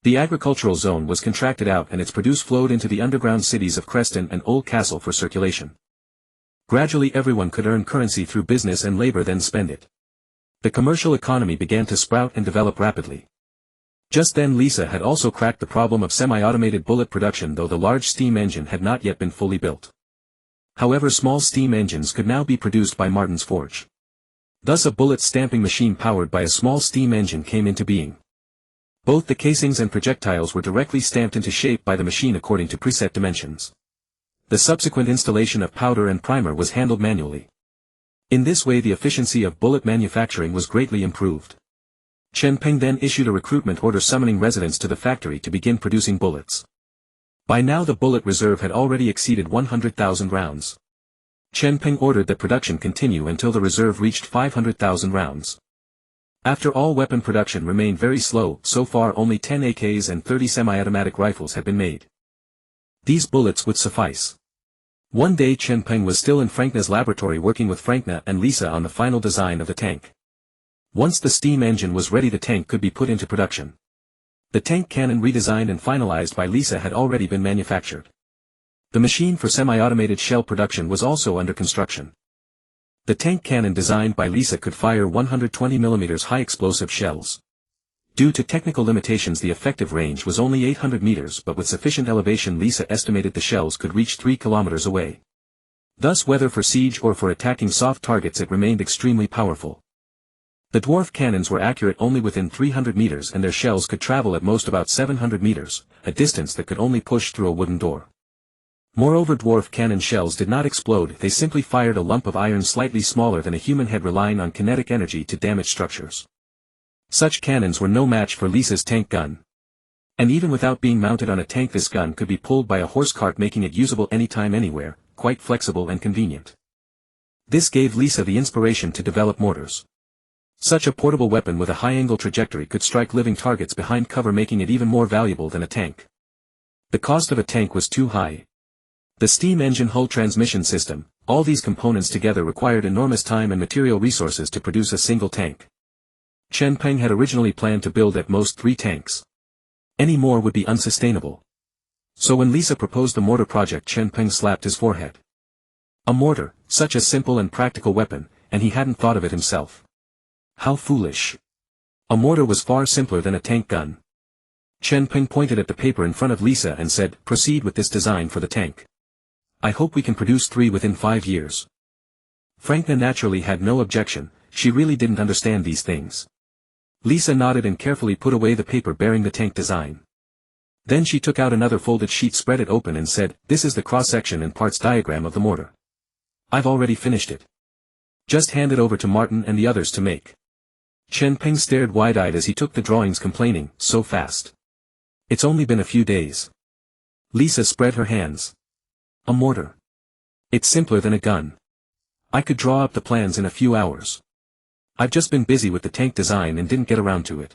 The agricultural zone was contracted out and its produce flowed into the underground cities of Creston and Old Castle for circulation. Gradually everyone could earn currency through business and labor, then spend it. The commercial economy began to sprout and develop rapidly. Just then Lisa had also cracked the problem of semi-automated bullet production, though the large steam engine had not yet been fully built. However, small steam engines could now be produced by Martin's forge. Thus a bullet stamping machine powered by a small steam engine came into being. Both the casings and projectiles were directly stamped into shape by the machine according to preset dimensions. The subsequent installation of powder and primer was handled manually. In this way the efficiency of bullet manufacturing was greatly improved. Chen Peng then issued a recruitment order summoning residents to the factory to begin producing bullets. By now the bullet reserve had already exceeded 100,000 rounds. Chen Peng ordered that production continue until the reserve reached 500,000 rounds. After all, weapon production remained very slow. So far only 10 AKs and 30 semi-automatic rifles had been made. These bullets would suffice. One day Chen Peng was still in Frankna's laboratory working with Frankna and Lisa on the final design of the tank. Once the steam engine was ready, the tank could be put into production. The tank cannon, redesigned and finalized by Lisa, had already been manufactured. The machine for semi-automated shell production was also under construction. The tank cannon designed by Lisa could fire 120 mm high explosive shells. Due to technical limitations the effective range was only 800 meters, but with sufficient elevation Lisa estimated the shells could reach 3 kilometers away. Thus whether for siege or for attacking soft targets it remained extremely powerful. The dwarf cannons were accurate only within 300 meters and their shells could travel at most about 700 meters, a distance that could only push through a wooden door. Moreover, dwarf cannon shells did not explode, they simply fired a lump of iron slightly smaller than a human head, relying on kinetic energy to damage structures. Such cannons were no match for Lisa's tank gun. And even without being mounted on a tank, this gun could be pulled by a horse cart, making it usable anytime anywhere, quite flexible and convenient. This gave Lisa the inspiration to develop mortars. Such a portable weapon with a high-angle trajectory could strike living targets behind cover, making it even more valuable than a tank. The cost of a tank was too high. The steam engine, hull, transmission system, all these components together required enormous time and material resources to produce a single tank. Chen Peng had originally planned to build at most 3 tanks. Any more would be unsustainable. So when Lisa proposed the mortar project, Chen Peng slapped his forehead. A mortar, such a simple and practical weapon, and he hadn't thought of it himself. How foolish. A mortar was far simpler than a tank gun. Chen Peng pointed at the paper in front of Lisa and said, "Proceed with this design for the tank. I hope we can produce 3 within 5 years." Frankna naturally had no objection, she really didn't understand these things. Lisa nodded and carefully put away the paper bearing the tank design. Then she took out another folded sheet, spread it open and said, "This is the cross-section and parts diagram of the mortar. I've already finished it. Just hand it over to Martin and the others to make." Chen Peng stared wide-eyed as he took the drawings, complaining, "So fast. It's only been a few days." Lisa spread her hands. "A mortar. It's simpler than a gun. I could draw up the plans in a few hours. I've just been busy with the tank design and didn't get around to it."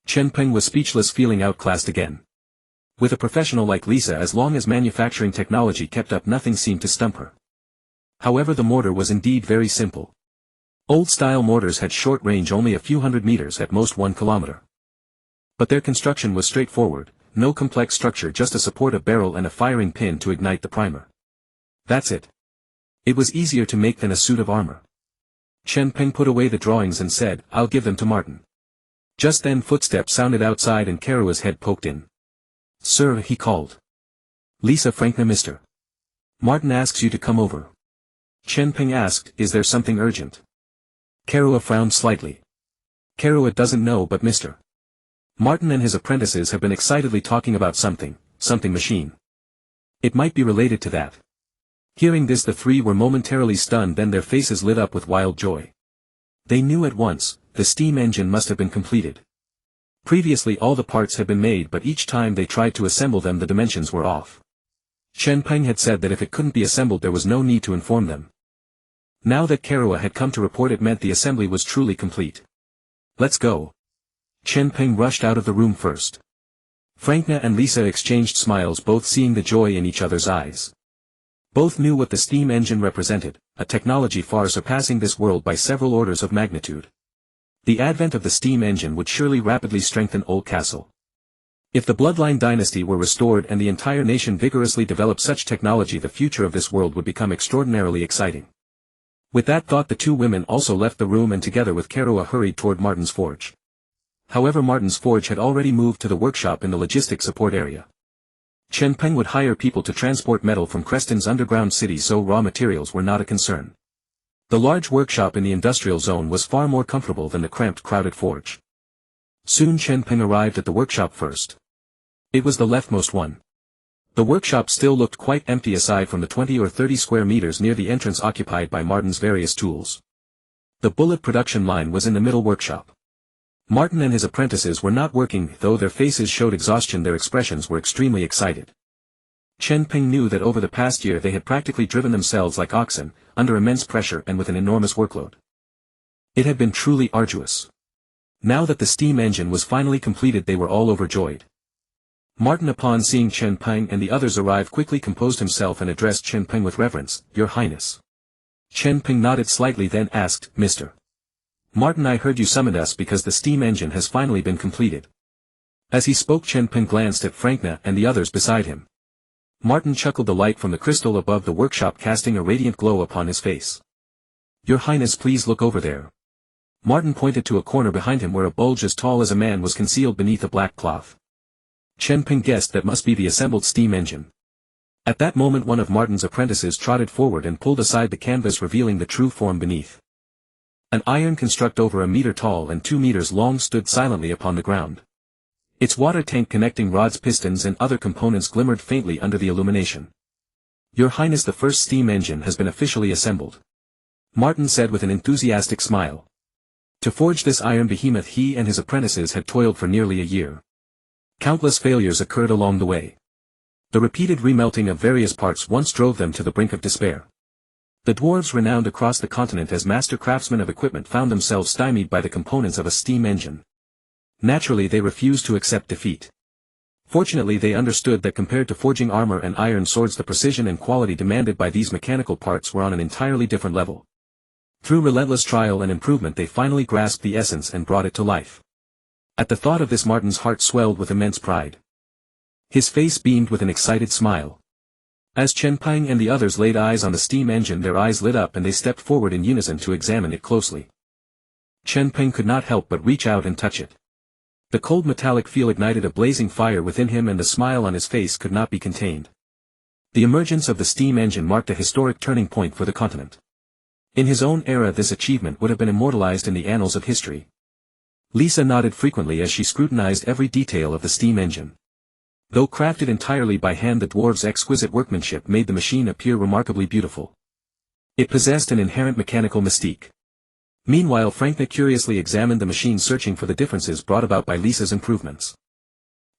Chen Peng was speechless, feeling outclassed again. With a professional like Lisa, as long as manufacturing technology kept up, nothing seemed to stump her. However, the mortar was indeed very simple. Old-style mortars had short range, only a few hundred meters, at most 1 kilometer. But their construction was straightforward, no complex structure, just a support, a barrel and a firing pin to ignite the primer. That's it. It was easier to make than a suit of armor. Chen Peng put away the drawings and said, "I'll give them to Martin." Just then footsteps sounded outside and Keroua's head poked in. "Sir," he called. "Lisa Frankna, Mr. Martin asks you to come over." Chen Peng asked, "Is there something urgent?" Keroua frowned slightly. "Keroua doesn't know, but Mr. Martin and his apprentices have been excitedly talking about something machine. It might be related to that." Hearing this, the three were momentarily stunned, then their faces lit up with wild joy. They knew at once, the steam engine must have been completed. Previously all the parts had been made, but each time they tried to assemble them the dimensions were off. Chen Peng had said that if it couldn't be assembled there was no need to inform them. Now that Keroua had come to report, it meant the assembly was truly complete. "Let's go." Chen Peng rushed out of the room first. Frankna and Lisa exchanged smiles, both seeing the joy in each other's eyes. Both knew what the steam engine represented, a technology far surpassing this world by several orders of magnitude. The advent of the steam engine would surely rapidly strengthen Old Castle. If the bloodline dynasty were restored and the entire nation vigorously developed such technology, the future of this world would become extraordinarily exciting. With that thought, the two women also left the room and together with Keroua hurried toward Martin's forge. However, Martin's forge had already moved to the workshop in the logistic support area. Chen Peng would hire people to transport metal from Creston's underground city, so raw materials were not a concern. The large workshop in the industrial zone was far more comfortable than the cramped, crowded forge. Soon Chen Peng arrived at the workshop first. It was the leftmost one. The workshop still looked quite empty aside from the 20 or 30 square meters near the entrance occupied by Martin's various tools. The bullet production line was in the middle workshop. Martin and his apprentices were not working, though their faces showed exhaustion. Their expressions were extremely excited. Chen Peng knew that over the past year they had practically driven themselves like oxen, under immense pressure and with an enormous workload. It had been truly arduous. Now that the steam engine was finally completed, they were all overjoyed. Martin, upon seeing Chen Peng and the others arrive, quickly composed himself and addressed Chen Peng with reverence, "Your Highness." Chen Peng nodded slightly, then asked, "Mr. Martin, I heard you summoned us because the steam engine has finally been completed." As he spoke, Chen Peng glanced at Frankna and the others beside him. Martin chuckled, the light from the crystal above the workshop casting a radiant glow upon his face. "Your Highness, please look over there." Martin pointed to a corner behind him where a bulge as tall as a man was concealed beneath a black cloth. Chen Peng guessed that must be the assembled steam engine. At that moment one of Martin's apprentices trotted forward and pulled aside the canvas, revealing the true form beneath. An iron construct over 1 meter tall and 2 meters long stood silently upon the ground. Its water tank, connecting rods, pistons and other components glimmered faintly under the illumination. "Your Highness, the first steam engine has been officially assembled," Martin said with an enthusiastic smile. To forge this iron behemoth he and his apprentices had toiled for nearly a year. Countless failures occurred along the way. The repeated remelting of various parts once drove them to the brink of despair. The dwarves, renowned across the continent as master craftsmen of equipment, found themselves stymied by the components of a steam engine. Naturally they refused to accept defeat. Fortunately they understood that compared to forging armor and iron swords, the precision and quality demanded by these mechanical parts were on an entirely different level. Through relentless trial and improvement they finally grasped the essence and brought it to life. At the thought of this, Martin's heart swelled with immense pride. His face beamed with an excited smile. As Chen Peng and the others laid eyes on the steam engine, their eyes lit up and they stepped forward in unison to examine it closely. Chen Peng could not help but reach out and touch it. The cold metallic feel ignited a blazing fire within him and the smile on his face could not be contained. The emergence of the steam engine marked a historic turning point for the continent. In his own era this achievement would have been immortalized in the annals of history. Lisa nodded frequently as she scrutinized every detail of the steam engine. Though crafted entirely by hand, the dwarves' exquisite workmanship made the machine appear remarkably beautiful. It possessed an inherent mechanical mystique. Meanwhile Frankna curiously examined the machine, searching for the differences brought about by Lisa's improvements.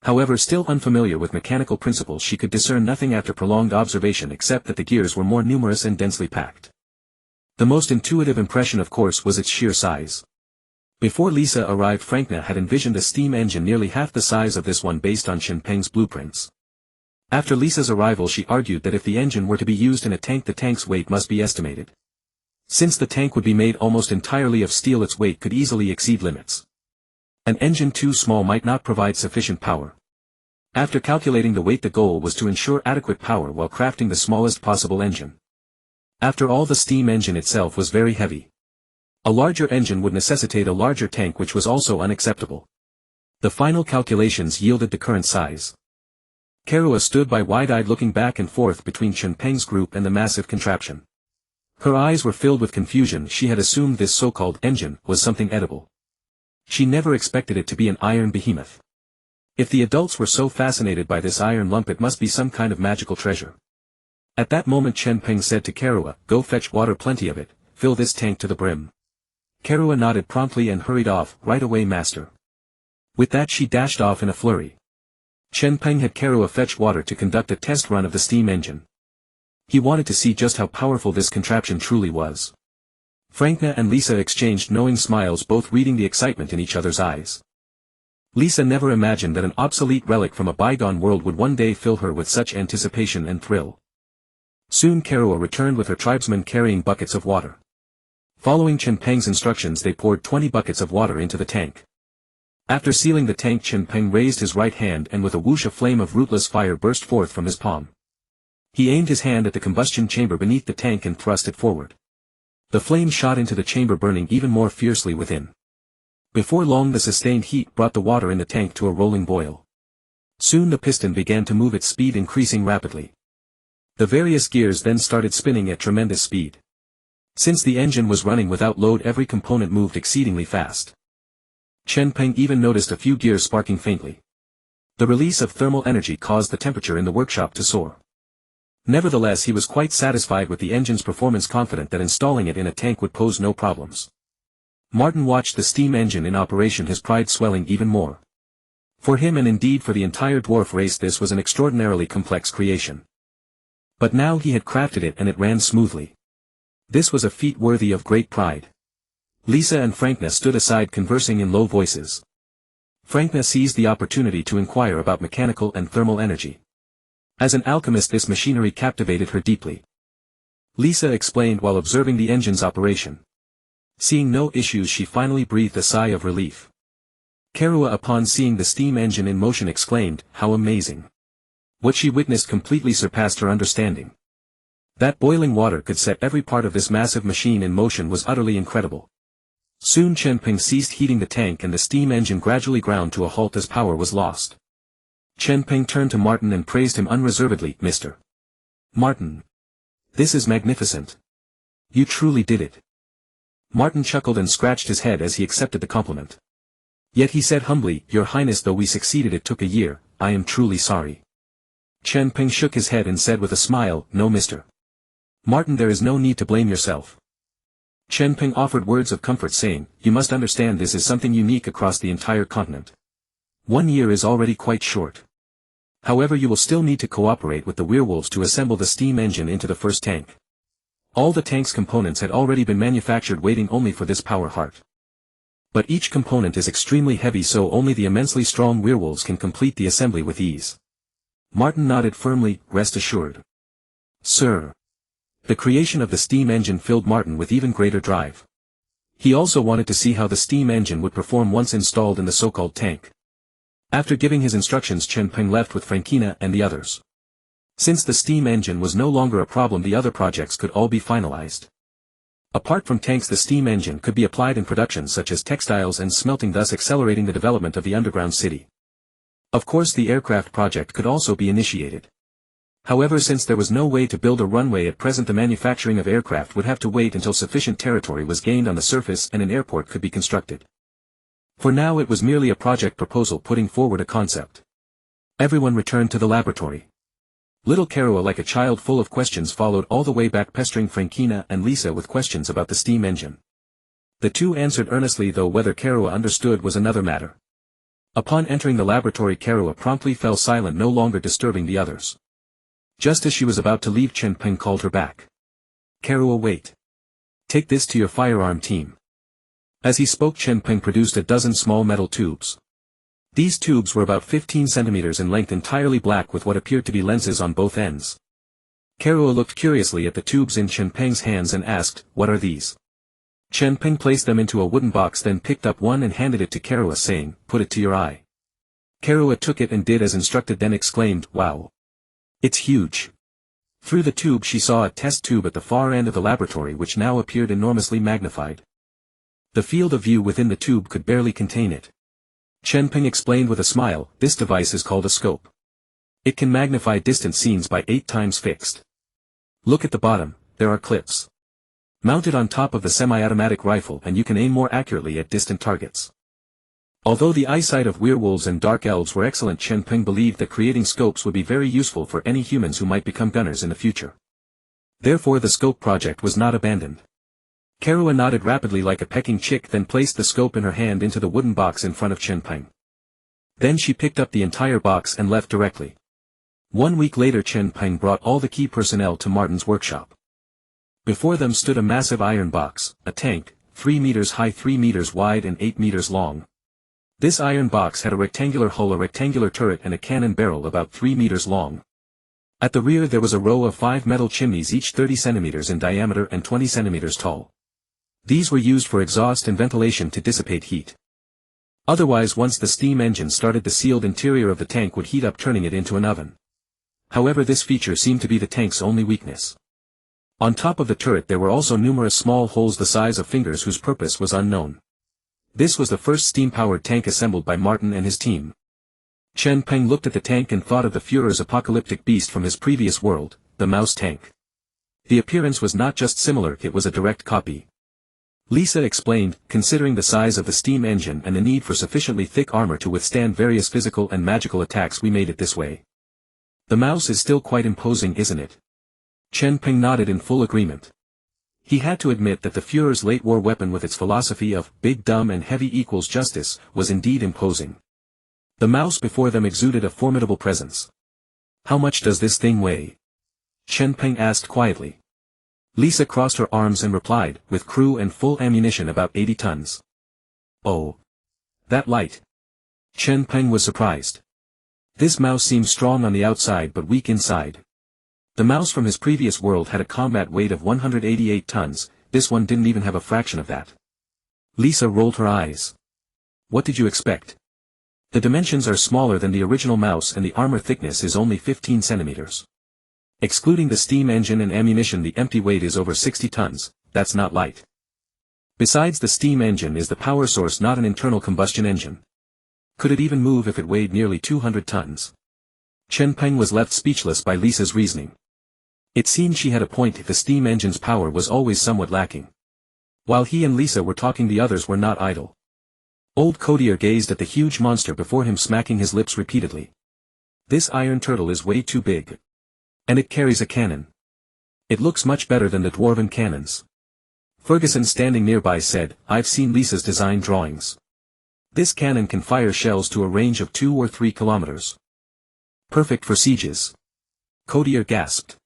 However, still unfamiliar with mechanical principles, she could discern nothing after prolonged observation except that the gears were more numerous and densely packed. The most intuitive impression, of course, was its sheer size. Before Lisa arrived, Frankna had envisioned a steam engine nearly half the size of this one based on Chen Peng's blueprints. After Lisa's arrival she argued that if the engine were to be used in a tank, the tank's weight must be estimated. Since the tank would be made almost entirely of steel, its weight could easily exceed limits. An engine too small might not provide sufficient power. After calculating the weight, the goal was to ensure adequate power while crafting the smallest possible engine. After all, the steam engine itself was very heavy. A larger engine would necessitate a larger tank, which was also unacceptable. The final calculations yielded the current size. Kerua stood by wide-eyed, looking back and forth between Chen Peng's group and the massive contraption. Her eyes were filled with confusion. She had assumed this so-called engine was something edible. She never expected it to be an iron behemoth. If the adults were so fascinated by this iron lump, it must be some kind of magical treasure. At that moment Chen Peng said to Kerua, "Go fetch water, plenty of it, fill this tank to the brim." Kerua nodded promptly and hurried off. "Right away, master." With that she dashed off in a flurry. Chen Peng had Kerua fetch water to conduct a test run of the steam engine. He wanted to see just how powerful this contraption truly was. Frankna and Lisa exchanged knowing smiles, both reading the excitement in each other's eyes. Lisa never imagined that an obsolete relic from a bygone world would one day fill her with such anticipation and thrill. Soon Kerua returned with her tribesmen carrying buckets of water. Following Chen Peng's instructions, they poured 20 buckets of water into the tank. After sealing the tank, Chen Peng raised his right hand, and with a whoosh a flame of rootless fire burst forth from his palm. He aimed his hand at the combustion chamber beneath the tank and thrust it forward. The flame shot into the chamber, burning even more fiercely within. Before long the sustained heat brought the water in the tank to a rolling boil. Soon the piston began to move, its speed increasing rapidly. The various gears then started spinning at tremendous speed. Since the engine was running without load, every component moved exceedingly fast. Chen Peng even noticed a few gears sparking faintly. The release of thermal energy caused the temperature in the workshop to soar. Nevertheless, he was quite satisfied with the engine's performance, confident that installing it in a tank would pose no problems. Martin watched the steam engine in operation, his pride swelling even more. For him, and indeed for the entire dwarf race, this was an extraordinarily complex creation. But now he had crafted it and it ran smoothly. This was a feat worthy of great pride. Lisa and Frankna stood aside, conversing in low voices. Frankna seized the opportunity to inquire about mechanical and thermal energy. As an alchemist, this machinery captivated her deeply. Lisa explained while observing the engine's operation. Seeing no issues, she finally breathed a sigh of relief. Kerua, upon seeing the steam engine in motion, exclaimed, "How amazing!" What she witnessed completely surpassed her understanding. That boiling water could set every part of this massive machine in motion was utterly incredible. Soon Chen Peng ceased heating the tank and the steam engine gradually ground to a halt as power was lost. Chen Peng turned to Martin and praised him unreservedly. "Mr. Martin. This is magnificent. You truly did it." Martin chuckled and scratched his head as he accepted the compliment. Yet he said humbly, "Your Highness, though we succeeded, it took a year, I am truly sorry." Chen Peng shook his head and said with a smile, "No, Mr. Martin, there is no need to blame yourself." Chen Peng offered words of comfort, saying, "You must understand, this is something unique across the entire continent. 1 year is already quite short. However, you will still need to cooperate with the werewolves to assemble the steam engine into the first tank. All the tank's components had already been manufactured, waiting only for this power heart. But each component is extremely heavy, so only the immensely strong werewolves can complete the assembly with ease." Martin nodded firmly. "Rest assured, sir." The creation of the steam engine filled Martin with even greater drive. He also wanted to see how the steam engine would perform once installed in the so-called tank. After giving his instructions, Chen Peng left with Frankina and the others. Since the steam engine was no longer a problem, the other projects could all be finalized. Apart from tanks, the steam engine could be applied in production such as textiles and smelting, thus accelerating the development of the underground city. Of course, the aircraft project could also be initiated. However, since there was no way to build a runway at present, the manufacturing of aircraft would have to wait until sufficient territory was gained on the surface and an airport could be constructed. For now it was merely a project proposal, putting forward a concept. Everyone returned to the laboratory. Little Kerua, like a child full of questions, followed all the way back, pestering Frankina and Lisa with questions about the steam engine. The two answered earnestly, though whether Kerua understood was another matter. Upon entering the laboratory, Kerua promptly fell silent, no longer disturbing the others. Just as she was about to leave, Chen Peng called her back. "Kerua, wait. Take this to your firearm team." As he spoke, Chen Peng produced a dozen small metal tubes. These tubes were about 15 centimeters in length, entirely black with what appeared to be lenses on both ends. Kerua looked curiously at the tubes in Chen Peng's hands and asked, "What are these?" Chen Peng placed them into a wooden box, then picked up one and handed it to Kerua, saying, "Put it to your eye." Kerua took it and did as instructed, then exclaimed, "Wow! It's huge." Through the tube she saw a test tube at the far end of the laboratory, which now appeared enormously magnified. The field of view within the tube could barely contain it. Chen Peng explained with a smile, this device is called a scope. It can magnify distant scenes by 8 times fixed. Look at the bottom, there are clips mounted on top of the semi-automatic rifle and you can aim more accurately at distant targets. Although the eyesight of werewolves and dark elves were excellent, Chen Peng believed that creating scopes would be very useful for any humans who might become gunners in the future. Therefore the scope project was not abandoned. Karua nodded rapidly like a pecking chick, then placed the scope in her hand into the wooden box in front of Chen Peng. Then she picked up the entire box and left directly. 1 week later Chen Peng brought all the key personnel to Martin's workshop. Before them stood a massive iron box, a tank, 3 meters high, 3 meters wide and 8 meters long. This iron box had a rectangular hull, a rectangular turret and a cannon barrel about 3 meters long. At the rear there was a row of 5 metal chimneys, each 30 centimeters in diameter and 20 centimeters tall. These were used for exhaust and ventilation to dissipate heat. Otherwise, once the steam engine started, the sealed interior of the tank would heat up, turning it into an oven. However, this feature seemed to be the tank's only weakness. On top of the turret there were also numerous small holes the size of fingers whose purpose was unknown. This was the first steam-powered tank assembled by Martin and his team. Chen Peng looked at the tank and thought of the Führer's apocalyptic beast from his previous world, the mouse tank. The appearance was not just similar, it was a direct copy. Lisa explained, considering the size of the steam engine and the need for sufficiently thick armor to withstand various physical and magical attacks, we made it this way. The mouse is still quite imposing, isn't it? Chen Peng nodded in full agreement. He had to admit that the Führer's late war weapon, with its philosophy of big, dumb and heavy equals justice, was indeed imposing. The mouse before them exuded a formidable presence. How much does this thing weigh? Chen Peng asked quietly. Lisa crossed her arms and replied, with crew and full ammunition, about 80 tons. Oh. That light. Chen Peng was surprised. This mouse seemed strong on the outside but weak inside. The mouse from his previous world had a combat weight of 188 tons, this one didn't even have a fraction of that. Lisa rolled her eyes. What did you expect? The dimensions are smaller than the original mouse and the armor thickness is only 15 centimeters. Excluding the steam engine and ammunition, the empty weight is over 60 tons, that's not light. Besides, the steam engine is the power source, not an internal combustion engine. Could it even move if it weighed nearly 200 tons? Chen Peng was left speechless by Lisa's reasoning. It seemed she had a point, if the steam engine's power was always somewhat lacking. While he and Lisa were talking, the others were not idle. Old Codier gazed at the huge monster before him, smacking his lips repeatedly. This iron turtle is way too big. And it carries a cannon. It looks much better than the dwarven cannons. Ferguson, standing nearby, said, I've seen Lisa's design drawings. This cannon can fire shells to a range of 2 or 3 kilometers. Perfect for sieges. Codier gasped.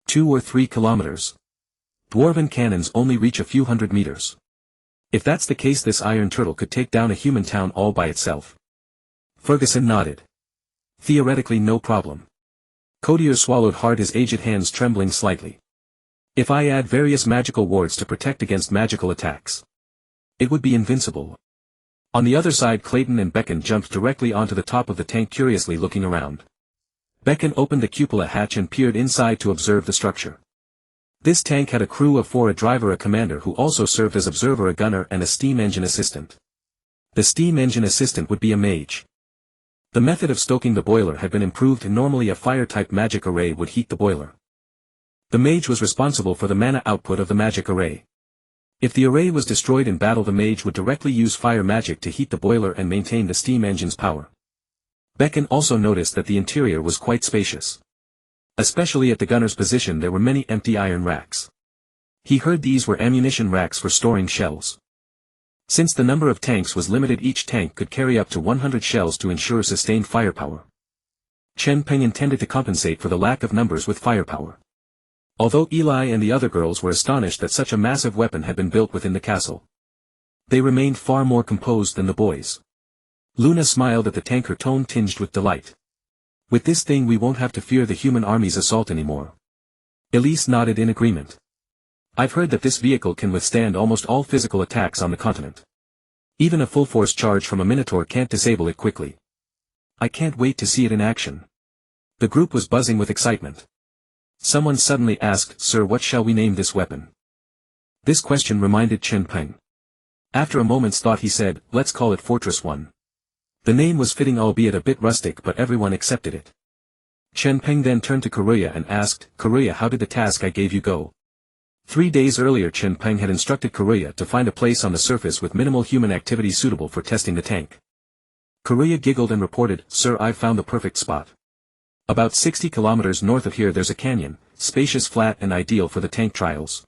2 or 3 kilometers. Dwarven cannons only reach a few hundred meters. If that's the case, this iron turtle could take down a human town all by itself. Ferguson nodded. Theoretically, no problem. Codier swallowed hard, his aged hands trembling slightly. If I add various magical wards to protect against magical attacks, it would be invincible. On the other side, Clayton and Beckon jumped directly onto the top of the tank, curiously looking around. Beckon opened the cupola hatch and peered inside to observe the structure. This tank had a crew of 4, a driver, a commander who also served as observer, a gunner and a steam engine assistant. The steam engine assistant would be a mage. The method of stoking the boiler had been improved, and normally a fire-type magic array would heat the boiler. The mage was responsible for the mana output of the magic array. If the array was destroyed in battle, the mage would directly use fire magic to heat the boiler and maintain the steam engine's power. Beckon also noticed that the interior was quite spacious. Especially at the gunner's position there were many empty iron racks. He heard these were ammunition racks for storing shells. Since the number of tanks was limited, each tank could carry up to 100 shells to ensure sustained firepower. Chen Peng intended to compensate for the lack of numbers with firepower. Although Eli and the other girls were astonished that such a massive weapon had been built within the castle, they remained far more composed than the boys. Luna smiled at the tank, her tone tinged with delight. With this thing we won't have to fear the human army's assault anymore. Elise nodded in agreement. I've heard that this vehicle can withstand almost all physical attacks on the continent. Even a full-force charge from a Minotaur can't disable it quickly. I can't wait to see it in action. The group was buzzing with excitement. Someone suddenly asked, Sir, what shall we name this weapon? This question reminded Chen Peng. After a moment's thought he said, let's call it Fortress 1. The name was fitting, albeit a bit rustic, but everyone accepted it. Chen Peng then turned to Karuya and asked, Karuya, how did the task I gave you go? 3 days earlier Chen Peng had instructed Karuya to find a place on the surface with minimal human activity suitable for testing the tank. Karuya giggled and reported, Sir, I've found the perfect spot. About 60 kilometers north of here there's a canyon, spacious, flat and ideal for the tank trials.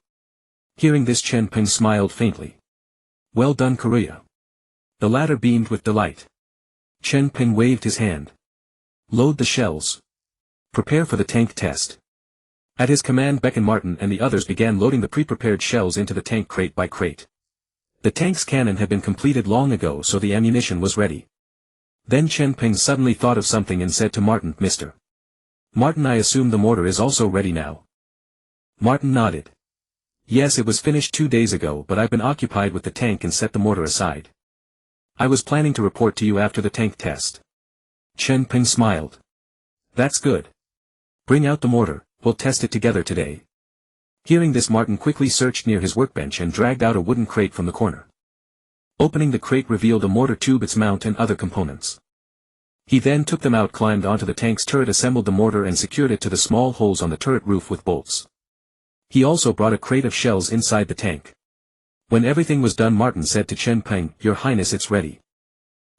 Hearing this Chen Peng smiled faintly. Well done Karuya. The latter beamed with delight. Chen Peng waved his hand. Load the shells. Prepare for the tank test. At his command Beck and Martin and the others began loading the pre-prepared shells into the tank crate by crate. The tank's cannon had been completed long ago, so the ammunition was ready. Then Chen Peng suddenly thought of something and said to Martin, Mr. Martin, I assume the mortar is also ready now. Martin nodded. Yes, it was finished 2 days ago, but I've been occupied with the tank and set the mortar aside. I was planning to report to you after the tank test. Chen Peng smiled. That's good. Bring out the mortar, we'll test it together today. Hearing this Martin quickly searched near his workbench and dragged out a wooden crate from the corner. Opening the crate revealed a mortar tube, its mount and other components. He then took them out, climbed onto the tank's turret, assembled the mortar and secured it to the small holes on the turret roof with bolts. He also brought a crate of shells inside the tank. When everything was done Martin said to Chen Peng, Your Highness, it's ready.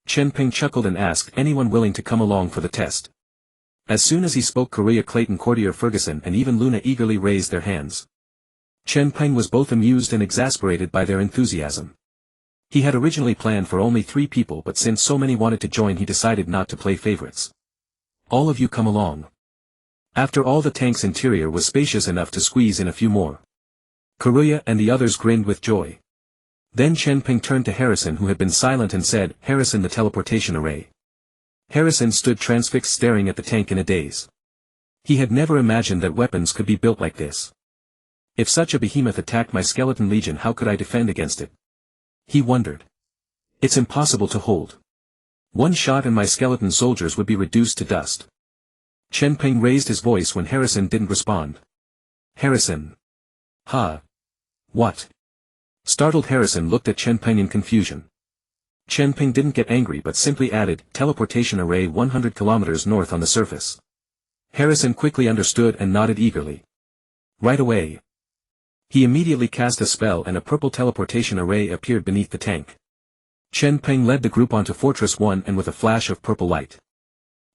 Chen Peng chuckled and asked anyone willing to come along for the test. As soon as he spoke Karuya, Clayton, Courtier, Ferguson and even Luna eagerly raised their hands. Chen Peng was both amused and exasperated by their enthusiasm. He had originally planned for only 3 people, but since so many wanted to join he decided not to play favorites. All of you come along. After all, the tank's interior was spacious enough to squeeze in a few more. Karuya and the others grinned with joy. Then Chen Peng turned to Harrison, who had been silent, and said, Harrison, the teleportation array. Harrison stood transfixed, staring at the tank in a daze. He had never imagined that weapons could be built like this. If such a behemoth attacked my skeleton legion, how could I defend against it? He wondered. It's impossible to hold. One shot and my skeleton soldiers would be reduced to dust. Chen Peng raised his voice when Harrison didn't respond. Harrison. Huh? What? Startled Harrison looked at Chen Peng in confusion. Chen Peng didn't get angry but simply added, teleportation array 100 kilometers north on the surface. Harrison quickly understood and nodded eagerly. Right away. He immediately cast a spell and a purple teleportation array appeared beneath the tank. Chen Peng led the group onto Fortress 1 and with a flash of purple light.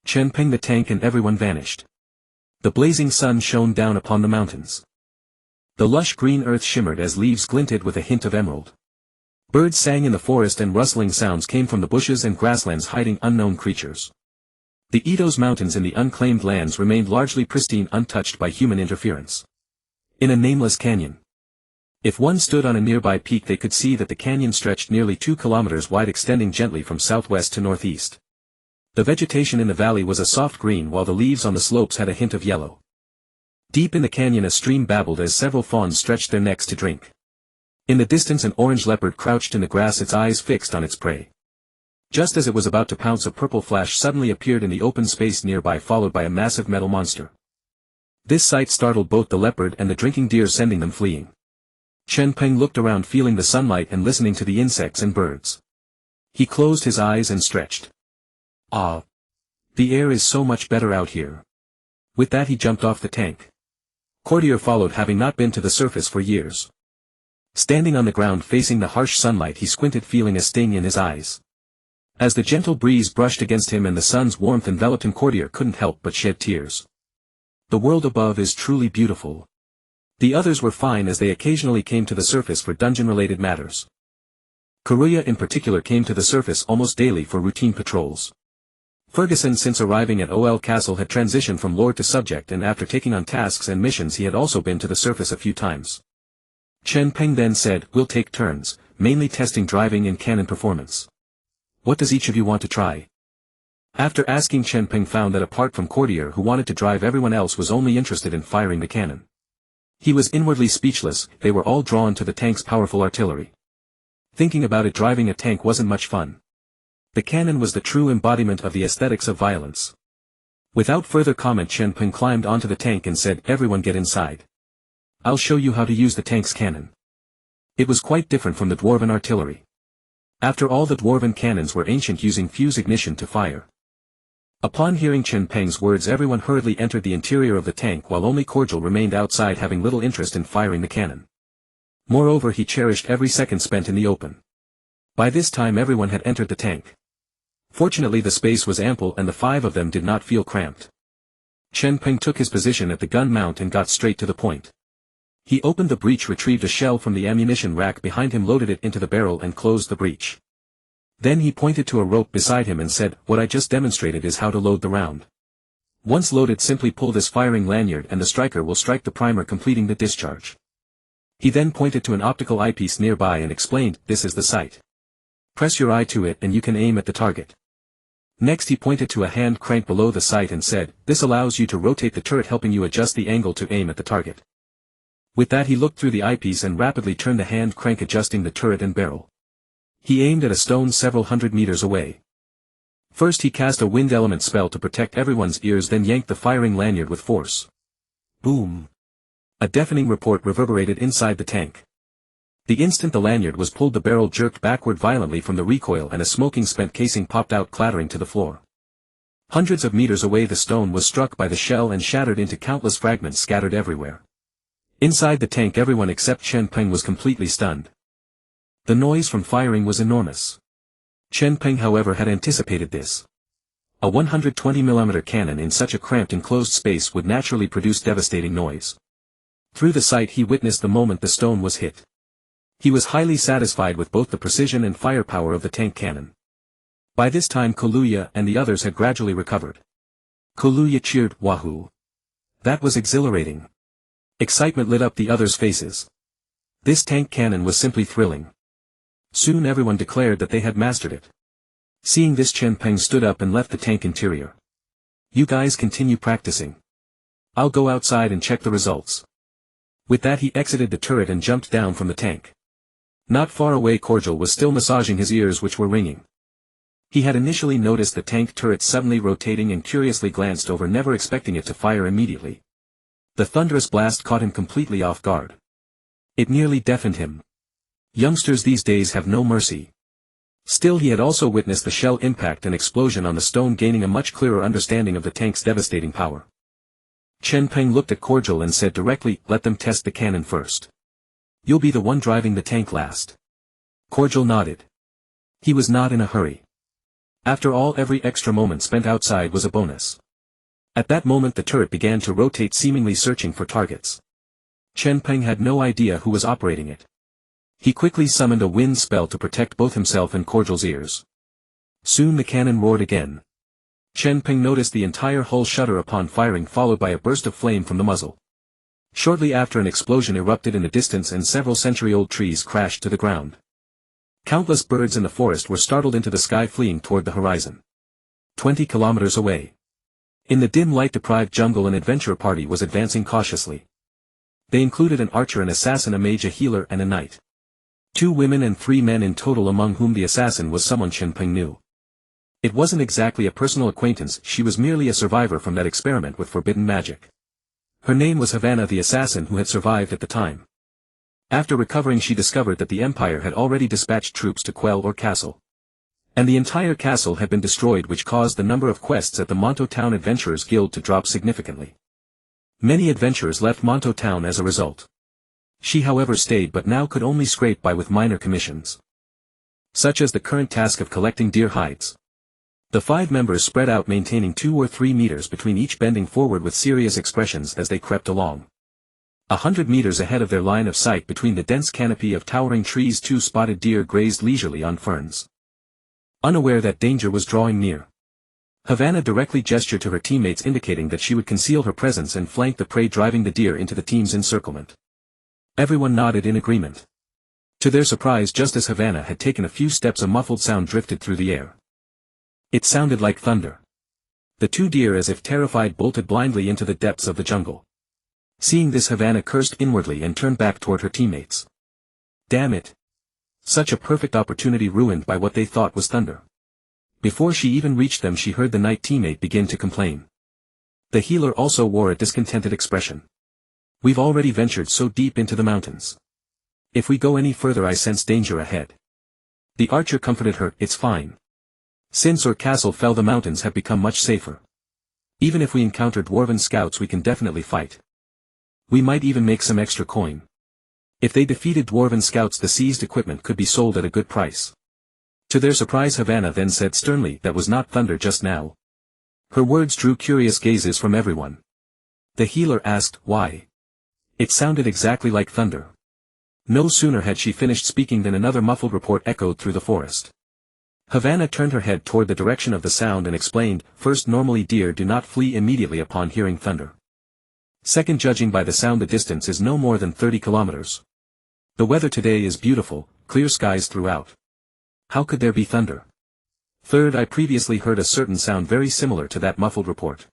Chen Peng, the tank and everyone vanished. The blazing sun shone down upon the mountains. The lush green earth shimmered as leaves glinted with a hint of emerald. Birds sang in the forest and rustling sounds came from the bushes and grasslands hiding unknown creatures. The Edo's mountains in the unclaimed lands remained largely pristine, untouched by human interference. In a nameless canyon. If one stood on a nearby peak they could see that the canyon stretched nearly 2 kilometers wide, extending gently from southwest to northeast. The vegetation in the valley was a soft green while the leaves on the slopes had a hint of yellow. Deep in the canyon a stream babbled as several fawns stretched their necks to drink. In the distance an orange leopard crouched in the grass, its eyes fixed on its prey. Just as it was about to pounce, a purple flash suddenly appeared in the open space nearby, followed by a massive metal monster. This sight startled both the leopard and the drinking deer, sending them fleeing. Chen Peng looked around, feeling the sunlight and listening to the insects and birds. He closed his eyes and stretched. Ah! The air is so much better out here. With that he jumped off the tank. Courtier followed, having not been to the surface for years. Standing on the ground facing the harsh sunlight he squinted, feeling a sting in his eyes. As the gentle breeze brushed against him and the sun's warmth enveloped him, Courtier couldn't help but shed tears. The world above is truly beautiful. The others were fine as they occasionally came to the surface for dungeon-related matters. Karuya in particular came to the surface almost daily for routine patrols. Ferguson, since arriving at OL Castle, had transitioned from lord to subject, and after taking on tasks and missions he had also been to the surface a few times. Chen Peng then said, we'll take turns, mainly testing driving and cannon performance. What does each of you want to try? After asking, Chen Peng found that apart from Courtier, who wanted to drive, everyone else was only interested in firing the cannon. He was inwardly speechless, they were all drawn to the tank's powerful artillery. Thinking about it, driving a tank wasn't much fun. The cannon was the true embodiment of the aesthetics of violence. Without further comment, Chen Peng climbed onto the tank and said, everyone get inside. I'll show you how to use the tank's cannon. It was quite different from the dwarven artillery. After all, the dwarven cannons were ancient, using fuse ignition to fire. Upon hearing Chen Peng's words, everyone hurriedly entered the interior of the tank, while only Cordial remained outside, having little interest in firing the cannon. Moreover, he cherished every second spent in the open. By this time everyone had entered the tank. Fortunately, the space was ample and the 5 of them did not feel cramped. Chen Peng took his position at the gun mount and got straight to the point. He opened the breech, retrieved a shell from the ammunition rack behind him, loaded it into the barrel and closed the breech. Then he pointed to a rope beside him and said, "What I just demonstrated is how to load the round. Once loaded, simply pull this firing lanyard and the striker will strike the primer, completing the discharge." He then pointed to an optical eyepiece nearby and explained, "This is the sight. Press your eye to it and you can aim at the target." Next he pointed to a hand crank below the sight and said, "This allows you to rotate the turret, helping you adjust the angle to aim at the target." With that he looked through the eyepiece and rapidly turned the hand crank, adjusting the turret and barrel. He aimed at a stone several hundred meters away. First he cast a wind element spell to protect everyone's ears, then yanked the firing lanyard with force. Boom! A deafening report reverberated inside the tank. The instant the lanyard was pulled, the barrel jerked backward violently from the recoil and a smoking spent casing popped out, clattering to the floor. Hundreds of meters away the stone was struck by the shell and shattered into countless fragments scattered everywhere. Inside the tank everyone except Chen Peng was completely stunned. The noise from firing was enormous. Chen Peng, however, had anticipated this. A 120mm cannon in such a cramped enclosed space would naturally produce devastating noise. Through the sight he witnessed the moment the stone was hit. He was highly satisfied with both the precision and firepower of the tank cannon. By this time Kaluuya and the others had gradually recovered. Kaluuya cheered, "Wahoo! That was exhilarating." Excitement lit up the others' faces. This tank cannon was simply thrilling. Soon everyone declared that they had mastered it. Seeing this, Chen Peng stood up and left the tank interior. "You guys continue practicing. I'll go outside and check the results." With that he exited the turret and jumped down from the tank. Not far away Cordial was still massaging his ears, which were ringing. He had initially noticed the tank turret suddenly rotating and curiously glanced over, never expecting it to fire immediately. The thunderous blast caught him completely off guard. It nearly deafened him. Youngsters these days have no mercy. Still, he had also witnessed the shell impact and explosion on the stone, gaining a much clearer understanding of the tank's devastating power. Chen Peng looked at Cordial and said directly, "Let them test the cannon first. You'll be the one driving the tank last." Cordial nodded. He was not in a hurry. After all, every extra moment spent outside was a bonus. At that moment the turret began to rotate, seemingly searching for targets. Chen Peng had no idea who was operating it. He quickly summoned a wind spell to protect both himself and Cordial's ears. Soon the cannon roared again. Chen Peng noticed the entire hull shudder upon firing, followed by a burst of flame from the muzzle. Shortly after, an explosion erupted in the distance and several century-old trees crashed to the ground. Countless birds in the forest were startled into the sky, fleeing toward the horizon. 20 kilometers away. In the dim light-deprived jungle, an adventurer party was advancing cautiously. They included an archer, an assassin, a mage, a healer and a knight. 2 women and 3 men in total, among whom the assassin was someone Chen Peng knew. It wasn't exactly a personal acquaintance, she was merely a survivor from that experiment with forbidden magic. Her name was Havana, the assassin who had survived at the time. After recovering, she discovered that the Empire had already dispatched troops to quell Orr Castle. And the entire castle had been destroyed, which caused the number of quests at the Monto Town Adventurers Guild to drop significantly. Many adventurers left Monto Town as a result. She however stayed, but now could only scrape by with minor commissions, such as the current task of collecting deer hides. The 5 members spread out, maintaining 2 or 3 meters between each, bending forward with serious expressions as they crept along. 100 meters ahead of their line of sight, between the dense canopy of towering trees, 2 spotted deer grazed leisurely on ferns. Unaware that danger was drawing near, Havana directly gestured to her teammates, indicating that she would conceal her presence and flank the prey, driving the deer into the team's encirclement. Everyone nodded in agreement. To their surprise, just as Havana had taken a few steps, a muffled sound drifted through the air. It sounded like thunder. The 2 deer, as if terrified, bolted blindly into the depths of the jungle. Seeing this, Havana cursed inwardly and turned back toward her teammates. Damn it! Such a perfect opportunity ruined by what they thought was thunder. Before she even reached them, she heard the knight teammate begin to complain. The healer also wore a discontented expression. "We've already ventured so deep into the mountains. If we go any further, I sense danger ahead." The archer comforted her, "It's fine. Since our castle fell, the mountains have become much safer. Even if we encounter dwarven scouts, we can definitely fight. We might even make some extra coin. If they defeated dwarven scouts, the seized equipment could be sold at a good price." To their surprise, Havana then said sternly, "That was not thunder just now." Her words drew curious gazes from everyone. The healer asked, "Why?" It sounded exactly like thunder. No sooner had she finished speaking than another muffled report echoed through the forest. Havana turned her head toward the direction of the sound and explained, "First, normally deer do not flee immediately upon hearing thunder. Second, judging by the sound, the distance is no more than 30 kilometers. The weather today is beautiful, clear skies throughout. How could there be thunder? Third, I previously heard a certain sound very similar to that muffled report."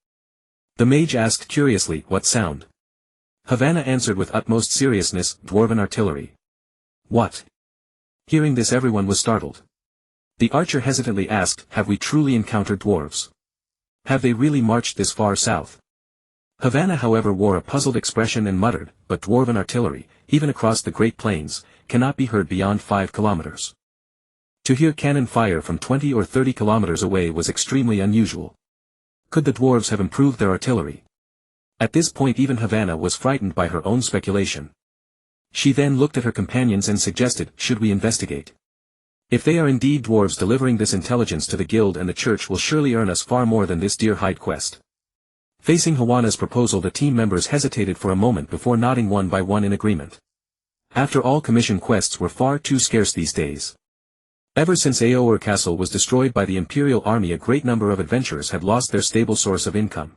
The mage asked curiously, "What sound?" Havana answered with utmost seriousness, "Dwarven artillery." "What?" Hearing this, everyone was startled. The archer hesitantly asked, "Have we truly encountered dwarves? Have they really marched this far south?" Havana, however, wore a puzzled expression and muttered, "But dwarven artillery, even across the Great Plains, cannot be heard beyond 5 kilometers. To hear cannon fire from 20 or 30 kilometers away was extremely unusual. Could the dwarves have improved their artillery?" At this point even Havana was frightened by her own speculation. She then looked at her companions and suggested, "Should we investigate? If they are indeed dwarves, delivering this intelligence to the guild and the church will surely earn us far more than this deer hide quest." Facing Havana's proposal, the team members hesitated for a moment before nodding one by one in agreement. After all, commission quests were far too scarce these days. Ever since Orr Castle was destroyed by the Imperial Army, a great number of adventurers had lost their stable source of income.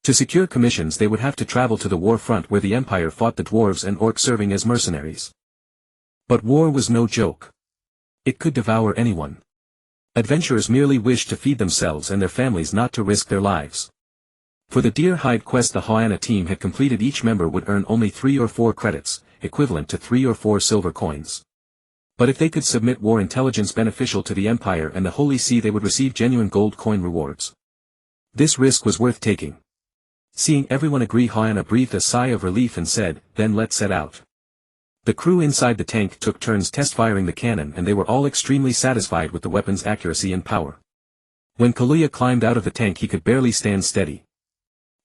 To secure commissions, they would have to travel to the war front, where the Empire fought the dwarves and orcs serving as mercenaries. But war was no joke. It could devour anyone. Adventurers merely wished to feed themselves and their families, not to risk their lives. For the deer hide quest the Havana team had completed, each member would earn only 3 or 4 credits, equivalent to 3 or 4 silver coins. But if they could submit war intelligence beneficial to the Empire and the Holy See, they would receive genuine gold coin rewards. This risk was worth taking. Seeing everyone agree, Havana breathed a sigh of relief and said, "Then let's set out." The crew inside the tank took turns test-firing the cannon, and they were all extremely satisfied with the weapon's accuracy and power. When Kaluya climbed out of the tank, he could barely stand steady.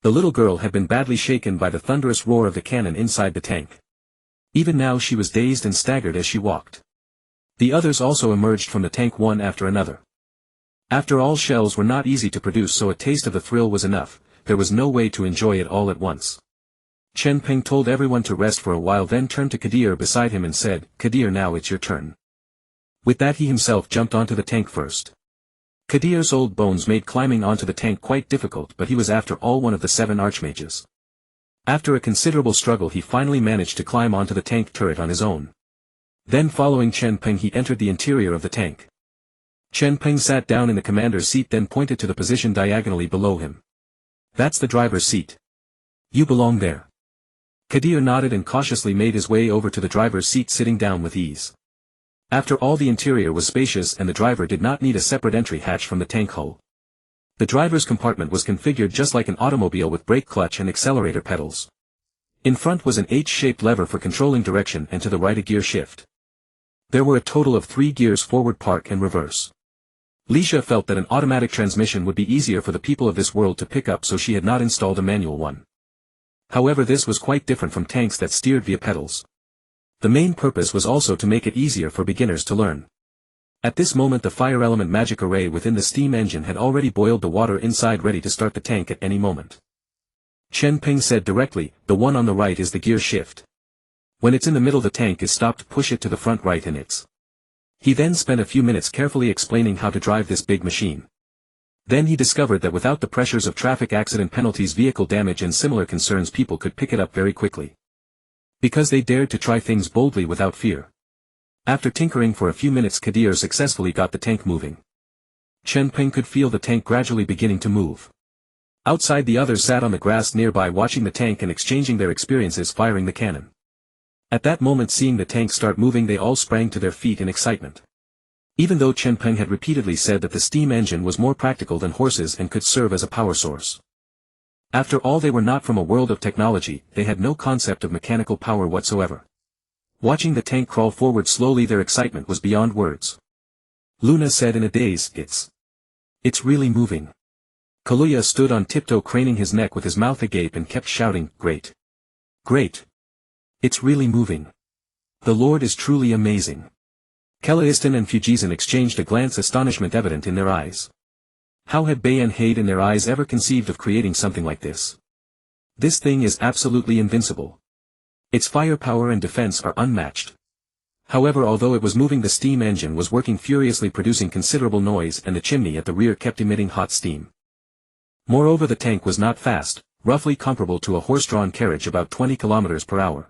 The little girl had been badly shaken by the thunderous roar of the cannon inside the tank. Even now she was dazed and staggered as she walked. The others also emerged from the tank one after another. After all, shells were not easy to produce, so a taste of the thrill was enough. There was no way to enjoy it all at once. Chen Peng told everyone to rest for a while, then turned to Kadir beside him and said, "Kadir, now it's your turn." With that, he himself jumped onto the tank first. Kadir's old bones made climbing onto the tank quite difficult, but he was after all one of the 7 archmages. After a considerable struggle, he finally managed to climb onto the tank turret on his own. Then, following Chen Peng, he entered the interior of the tank. Chen Peng sat down in the commander's seat, then pointed to the position diagonally below him. "That's the driver's seat. You belong there." Kadir nodded and cautiously made his way over to the driver's seat, sitting down with ease. After all, the interior was spacious and the driver did not need a separate entry hatch from the tank hull. The driver's compartment was configured just like an automobile, with brake clutch and accelerator pedals. In front was an H-shaped lever for controlling direction, and to the right a gear shift. There were a total of 3 gears: forward, park and reverse. Lisha felt that an automatic transmission would be easier for the people of this world to pick up, so she had not installed a manual one. However, this was quite different from tanks that steered via pedals. The main purpose was also to make it easier for beginners to learn. At this moment, the fire element magic array within the steam engine had already boiled the water inside, ready to start the tank at any moment. Chen Peng said directly, "The one on the right is the gear shift. When it's in the middle, the tank is stopped. Push it to the front right and it's..." He then spent a few minutes carefully explaining how to drive this big machine. Then he discovered that without the pressures of traffic accident penalties, vehicle damage and similar concerns, people could pick it up very quickly. Because they dared to try things boldly without fear. After tinkering for a few minutes, Kadir successfully got the tank moving. Chen Peng could feel the tank gradually beginning to move. Outside, the others sat on the grass nearby, watching the tank and exchanging their experiences firing the cannon. At that moment, seeing the tank start moving, they all sprang to their feet in excitement. Even though Chen Peng had repeatedly said that the steam engine was more practical than horses and could serve as a power source. After all, they were not from a world of technology, they had no concept of mechanical power whatsoever. Watching the tank crawl forward slowly, their excitement was beyond words. Luna said in a daze, It's really moving. Kaluuya stood on tiptoe craning his neck with his mouth agape and kept shouting, Great! Great! It's really moving. The Lord is truly amazing. Kelaistan and Fugizan exchanged a glance, astonishment evident in their eyes. How had Bayan Haid in their eyes ever conceived of creating something like this? This thing is absolutely invincible. Its firepower and defense are unmatched. However, although it was moving, the steam engine was working furiously, producing considerable noise, and the chimney at the rear kept emitting hot steam. Moreover, the tank was not fast, roughly comparable to a horse-drawn carriage about 20 km per hour.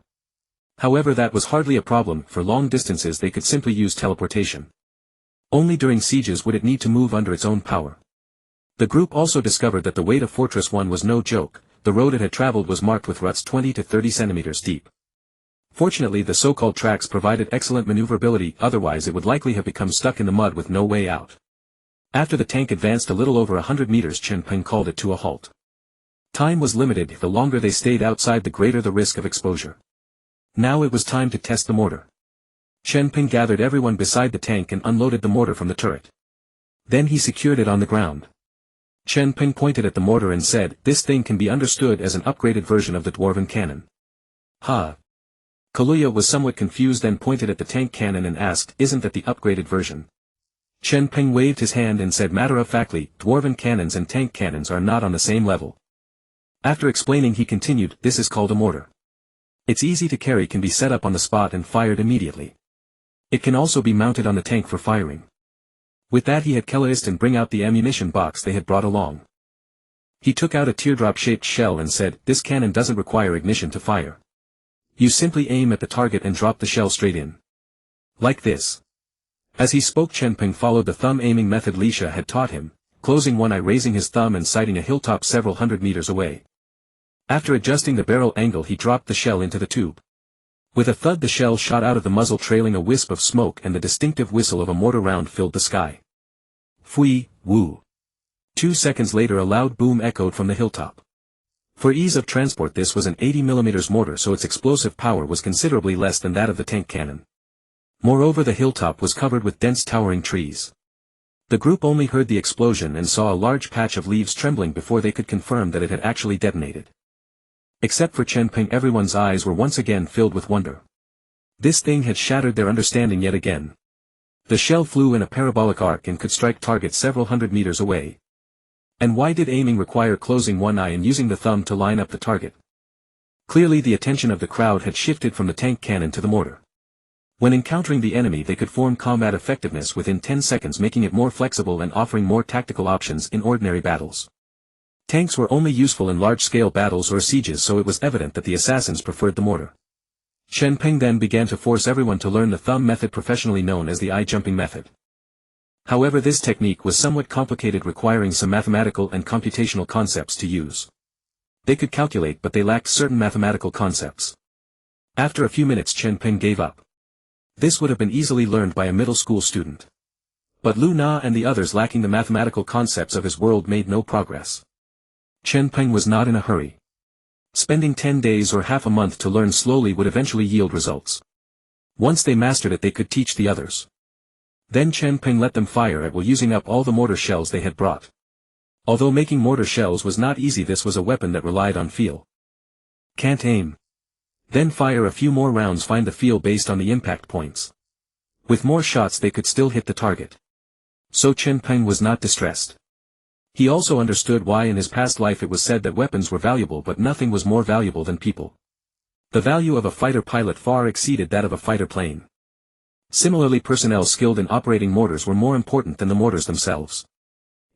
However, that was hardly a problem. For long distances they could simply use teleportation. Only during sieges would it need to move under its own power. The group also discovered that the way to Fortress 1 was no joke. The road it had traveled was marked with ruts 20 to 30 centimeters deep. Fortunately, the so-called tracks provided excellent maneuverability, otherwise it would likely have become stuck in the mud with no way out. After the tank advanced a little over 100 meters, Chen Peng called it to a halt. Time was limited. The longer they stayed outside, the greater the risk of exposure. Now it was time to test the mortar. Chen Peng gathered everyone beside the tank and unloaded the mortar from the turret. Then he secured it on the ground. Chen Peng pointed at the mortar and said, This thing can be understood as an upgraded version of the dwarven cannon. Ha! Kaluuya was somewhat confused and pointed at the tank cannon and asked, Isn't that the upgraded version? Chen Peng waved his hand and said matter-of-factly, Dwarven cannons and tank cannons are not on the same level. After explaining, he continued, This is called a mortar. It's easy to carry, can be set up on the spot and fired immediately. It can also be mounted on the tank for firing. With that, he had Kelaistan bring out the ammunition box they had brought along. He took out a teardrop-shaped shell and said, This cannon doesn't require ignition to fire. You simply aim at the target and drop the shell straight in. Like this. As he spoke, Chen Peng followed the thumb aiming method Lisha had taught him, closing one eye, raising his thumb and sighting a hilltop several hundred meters away. After adjusting the barrel angle, he dropped the shell into the tube. With a thud, the shell shot out of the muzzle, trailing a wisp of smoke, and the distinctive whistle of a mortar round filled the sky. Fui, woo. 2 seconds later, a loud boom echoed from the hilltop. For ease of transport, this was an 80mm mortar, so its explosive power was considerably less than that of the tank cannon. Moreover, the hilltop was covered with dense towering trees. The group only heard the explosion and saw a large patch of leaves trembling before they could confirm that it had actually detonated. Except for Chen Peng, everyone's eyes were once again filled with wonder. This thing had shattered their understanding yet again. The shell flew in a parabolic arc and could strike targets several hundred meters away. And why did aiming require closing one eye and using the thumb to line up the target? Clearly the attention of the crowd had shifted from the tank cannon to the mortar. When encountering the enemy, they could form combat effectiveness within 10 seconds, making it more flexible and offering more tactical options in ordinary battles. Tanks were only useful in large-scale battles or sieges, so it was evident that the assassins preferred the mortar. Chen Peng then began to force everyone to learn the thumb method, professionally known as the eye-jumping method. However, this technique was somewhat complicated, requiring some mathematical and computational concepts to use. They could calculate, but they lacked certain mathematical concepts. After a few minutes, Chen Peng gave up. This would have been easily learned by a middle school student. But Lu Na and the others, lacking the mathematical concepts of his world, made no progress. Chen Peng was not in a hurry. Spending 10 days or half a month to learn slowly would eventually yield results. Once they mastered it, they could teach the others. Then Chen Peng let them fire at will, using up all the mortar shells they had brought. Although making mortar shells was not easy, this was a weapon that relied on feel. Can't aim. Then fire a few more rounds, find the feel based on the impact points. With more shots they could still hit the target. So Chen Peng was not distressed. He also understood why in his past life it was said that weapons were valuable, but nothing was more valuable than people. The value of a fighter pilot far exceeded that of a fighter plane. Similarly, personnel skilled in operating mortars were more important than the mortars themselves.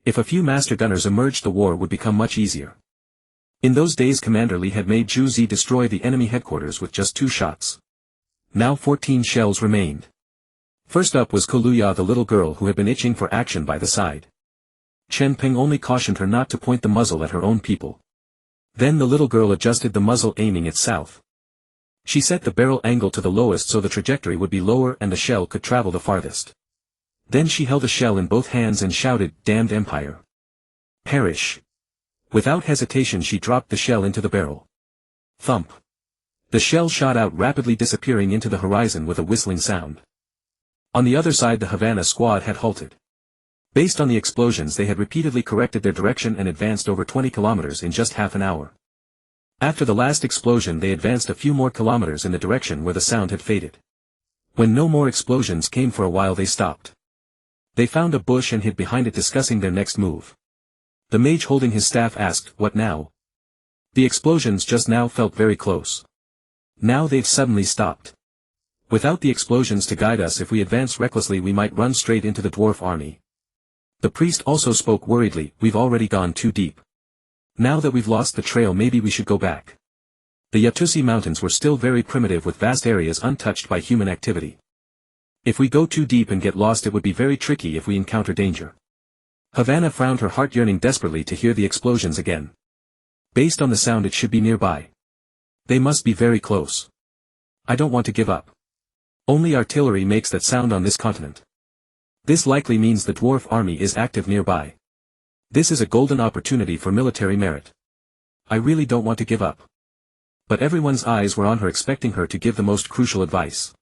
If a few master gunners emerged, the war would become much easier. In those days, Commander Li had made Zhu Zi destroy the enemy headquarters with just 2 shots. Now 14 shells remained. First up was Kaluuya, the little girl who had been itching for action by the side. Chen Peng only cautioned her not to point the muzzle at her own people. Then the little girl adjusted the muzzle, aiming it south. She set the barrel angle to the lowest so the trajectory would be lower and the shell could travel the farthest. Then she held a shell in both hands and shouted, "Damned Empire! Perish!" Without hesitation she dropped the shell into the barrel. Thump! The shell shot out rapidly, disappearing into the horizon with a whistling sound. On the other side the Havana squad had halted. Based on the explosions they had repeatedly corrected their direction and advanced over 20 kilometers in just half an hour. After the last explosion they advanced a few more kilometers in the direction where the sound had faded. When no more explosions came for a while they stopped. They found a bush and hid behind it discussing their next move. The mage holding his staff asked, "What now?" "The explosions just now felt very close. Now they've suddenly stopped. Without the explosions to guide us, if we advance recklessly we might run straight into the dwarf army." The priest also spoke worriedly, "We've already gone too deep. Now that we've lost the trail maybe we should go back." The Yatusi Mountains were still very primitive with vast areas untouched by human activity. If we go too deep and get lost it would be very tricky if we encounter danger. Havana frowned, her heart yearning desperately to hear the explosions again. Based on the sound it should be nearby. They must be very close. I don't want to give up. Only artillery makes that sound on this continent. This likely means the dwarf army is active nearby. This is a golden opportunity for military merit. I really don't want to give up. But everyone's eyes were on her, expecting her to give the most crucial advice.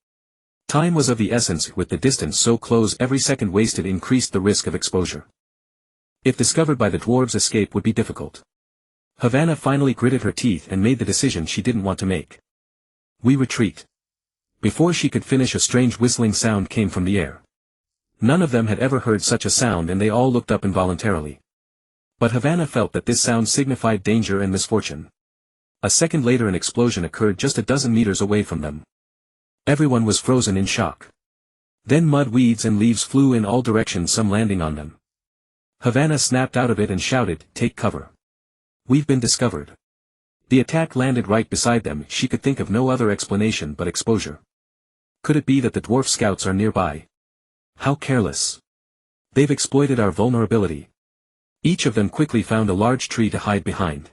Time was of the essence. With the distance so close, every second wasted increased the risk of exposure. If discovered by the dwarves, escape would be difficult. Havana finally gritted her teeth and made the decision she didn't want to make. "We retreat." Before she could finish a strange whistling sound came from the air. None of them had ever heard such a sound and they all looked up involuntarily. But Havana felt that this sound signified danger and misfortune. A second later an explosion occurred just a dozen meters away from them. Everyone was frozen in shock. Then mud, weeds and leaves flew in all directions, some landing on them. Havana snapped out of it and shouted, "Take cover. We've been discovered." The attack landed right beside them. She could think of no other explanation but exposure. Could it be that the dwarf scouts are nearby? How careless. They've exploited our vulnerability. Each of them quickly found a large tree to hide behind.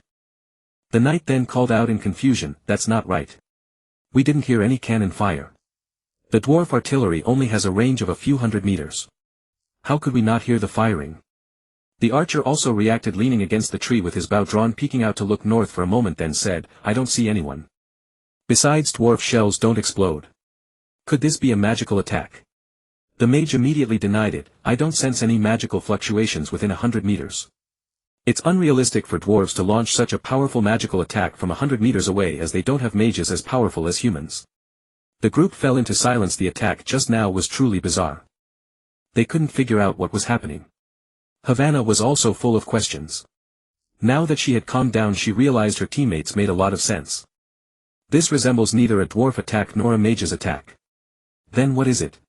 The knight then called out in confusion, "That's not right. We didn't hear any cannon fire. The dwarf artillery only has a range of a few hundred meters. How could we not hear the firing?" The archer also reacted, leaning against the tree with his bow drawn, peeking out to look north for a moment, then said, "I don't see anyone. Besides, dwarf shells don't explode. Could this be a magical attack?" The mage immediately denied it. "I don't sense any magical fluctuations within 100 meters. It's unrealistic for dwarves to launch such a powerful magical attack from 100 meters away, as they don't have mages as powerful as humans." The group fell into silence. The attack just now was truly bizarre. They couldn't figure out what was happening. Havana was also full of questions. Now that she had calmed down she realized her teammates made a lot of sense. This resembles neither a dwarf attack nor a mage's attack. Then what is it?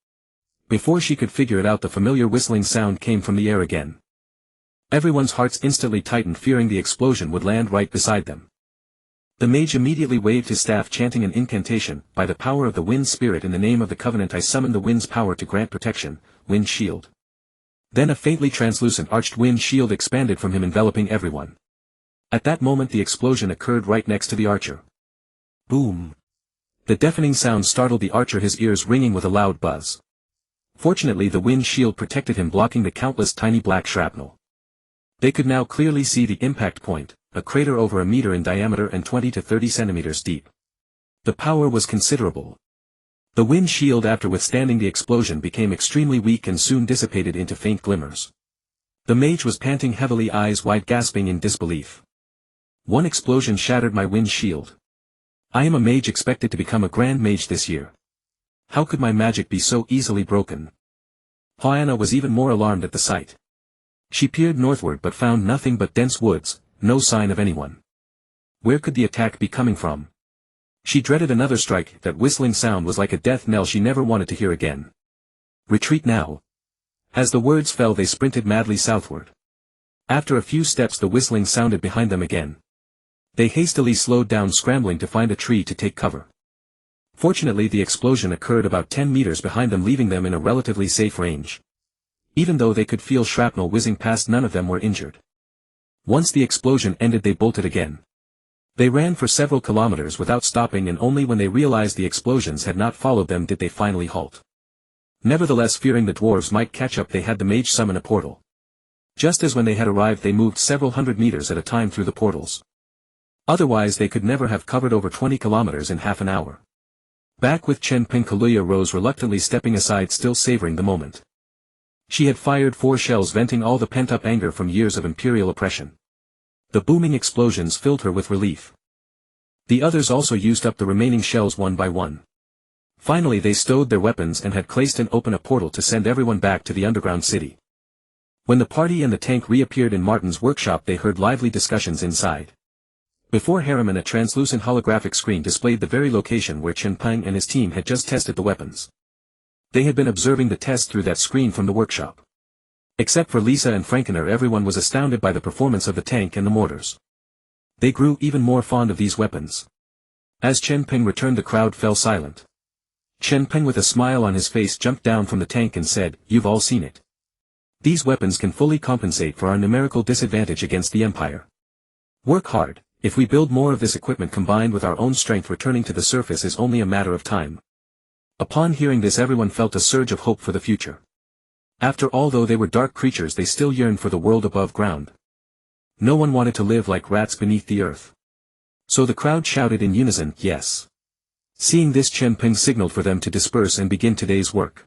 Before she could figure it out the familiar whistling sound came from the air again. Everyone's hearts instantly tightened, fearing the explosion would land right beside them. The mage immediately waved his staff, chanting an incantation, "By the power of the wind spirit, in the name of the covenant I summon the wind's power to grant protection, wind shield." Then a faintly translucent arched wind shield expanded from him, enveloping everyone. At that moment the explosion occurred right next to the archer. Boom! The deafening sound startled the archer, his ears ringing with a loud buzz. Fortunately the wind shield protected him, blocking the countless tiny black shrapnel. They could now clearly see the impact point, a crater over a meter in diameter and 20 to 30 centimeters deep. The power was considerable. The wind shield, after withstanding the explosion, became extremely weak and soon dissipated into faint glimmers. The mage was panting heavily, eyes wide, gasping in disbelief. "One explosion shattered my wind shield. I am a mage, expected to become a grand mage this year. How could my magic be so easily broken?" Havana was even more alarmed at the sight. She peered northward but found nothing but dense woods, no sign of anyone. Where could the attack be coming from? She dreaded another strike. That whistling sound was like a death knell she never wanted to hear again. "Retreat now." As the words fell they sprinted madly southward. After a few steps the whistling sounded behind them again. They hastily slowed down, scrambling to find a tree to take cover. Fortunately the explosion occurred about 10 meters behind them, leaving them in a relatively safe range. Even though they could feel shrapnel whizzing past, none of them were injured. Once the explosion ended they bolted again. They ran for several kilometers without stopping, and only when they realized the explosions had not followed them did they finally halt. Nevertheless, fearing the dwarves might catch up, they had the mage summon a portal. Just as when they had arrived they moved several hundred meters at a time through the portals. Otherwise they could never have covered over 20 kilometers in half an hour. Back with Chen Peng, Kaluya rose reluctantly, stepping aside, still savoring the moment. She had fired 4 shells, venting all the pent-up anger from years of imperial oppression. The booming explosions filled her with relief. The others also used up the remaining shells one by one. Finally they stowed their weapons and had Clayston open a portal to send everyone back to the underground city. When the party and the tank reappeared in Martin's workshop, they heard lively discussions inside. Before Harriman, a translucent holographic screen displayed the very location where Chen Peng and his team had just tested the weapons. They had been observing the test through that screen from the workshop. Except for Lisa and Frankener, everyone was astounded by the performance of the tank and the mortars. They grew even more fond of these weapons. As Chen Peng returned, the crowd fell silent. Chen Peng, with a smile on his face, jumped down from the tank and said, "You've all seen it. These weapons can fully compensate for our numerical disadvantage against the Empire. Work hard. If we build more of this equipment combined with our own strength, returning to the surface is only a matter of time." Upon hearing this, everyone felt a surge of hope for the future. After all, though they were dark creatures, they still yearned for the world above ground. No one wanted to live like rats beneath the earth. So the crowd shouted in unison, "Yes." Seeing this, Chen Peng signaled for them to disperse and begin today's work.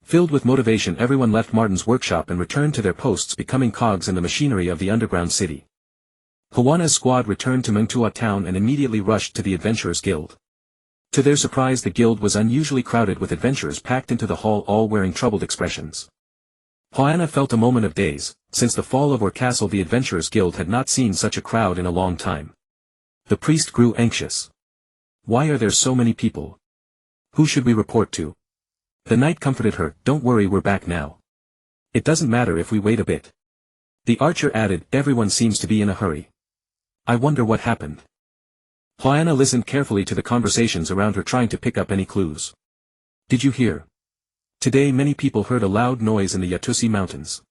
Filled with motivation, everyone left Martin's workshop and returned to their posts, becoming cogs in the machinery of the underground city. Huana's squad returned to Mengtua town and immediately rushed to the Adventurers Guild. To their surprise, the guild was unusually crowded, with adventurers packed into the hall, all wearing troubled expressions. Huana felt a moment of daze. Since the fall of Orr Castle, the Adventurers Guild had not seen such a crowd in a long time. The priest grew anxious. "Why are there so many people? Who should we report to?" The knight comforted her, "Don't worry, we're back now. It doesn't matter if we wait a bit." The archer added, "Everyone seems to be in a hurry. I wonder what happened." Huana listened carefully to the conversations around her, trying to pick up any clues. "Did you hear? Today many people heard a loud noise in the Yatusi Mountains."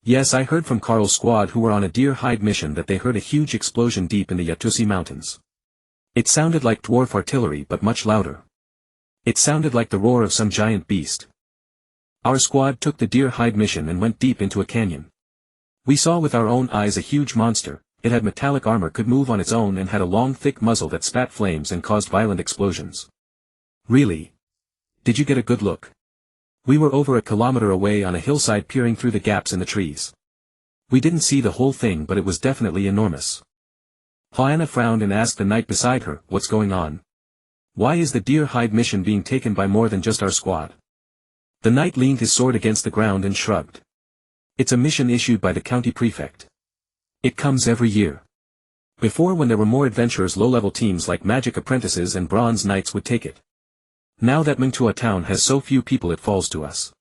"Yes, I heard from Carl's squad, who were on a deer hide mission, that they heard a huge explosion deep in the Yatusi Mountains. It sounded like dwarf artillery, but much louder. It sounded like the roar of some giant beast. Our squad took the deer hide mission and went deep into a canyon. We saw with our own eyes a huge monster. It had metallic armor, could move on its own, and had a long thick muzzle that spat flames and caused violent explosions." "Really? Did you get a good look?" "We were over a kilometer away on a hillside, peering through the gaps in the trees. We didn't see the whole thing, but it was definitely enormous." Huana frowned and asked the knight beside her, "What's going on? Why is the deer hide mission being taken by more than just our squad?" The knight leaned his sword against the ground and shrugged. "It's a mission issued by the county prefect. It comes every year. Before, when there were more adventurers, low-level teams like magic apprentices and bronze knights would take it. Now that Mengtua town has so few people, it falls to us."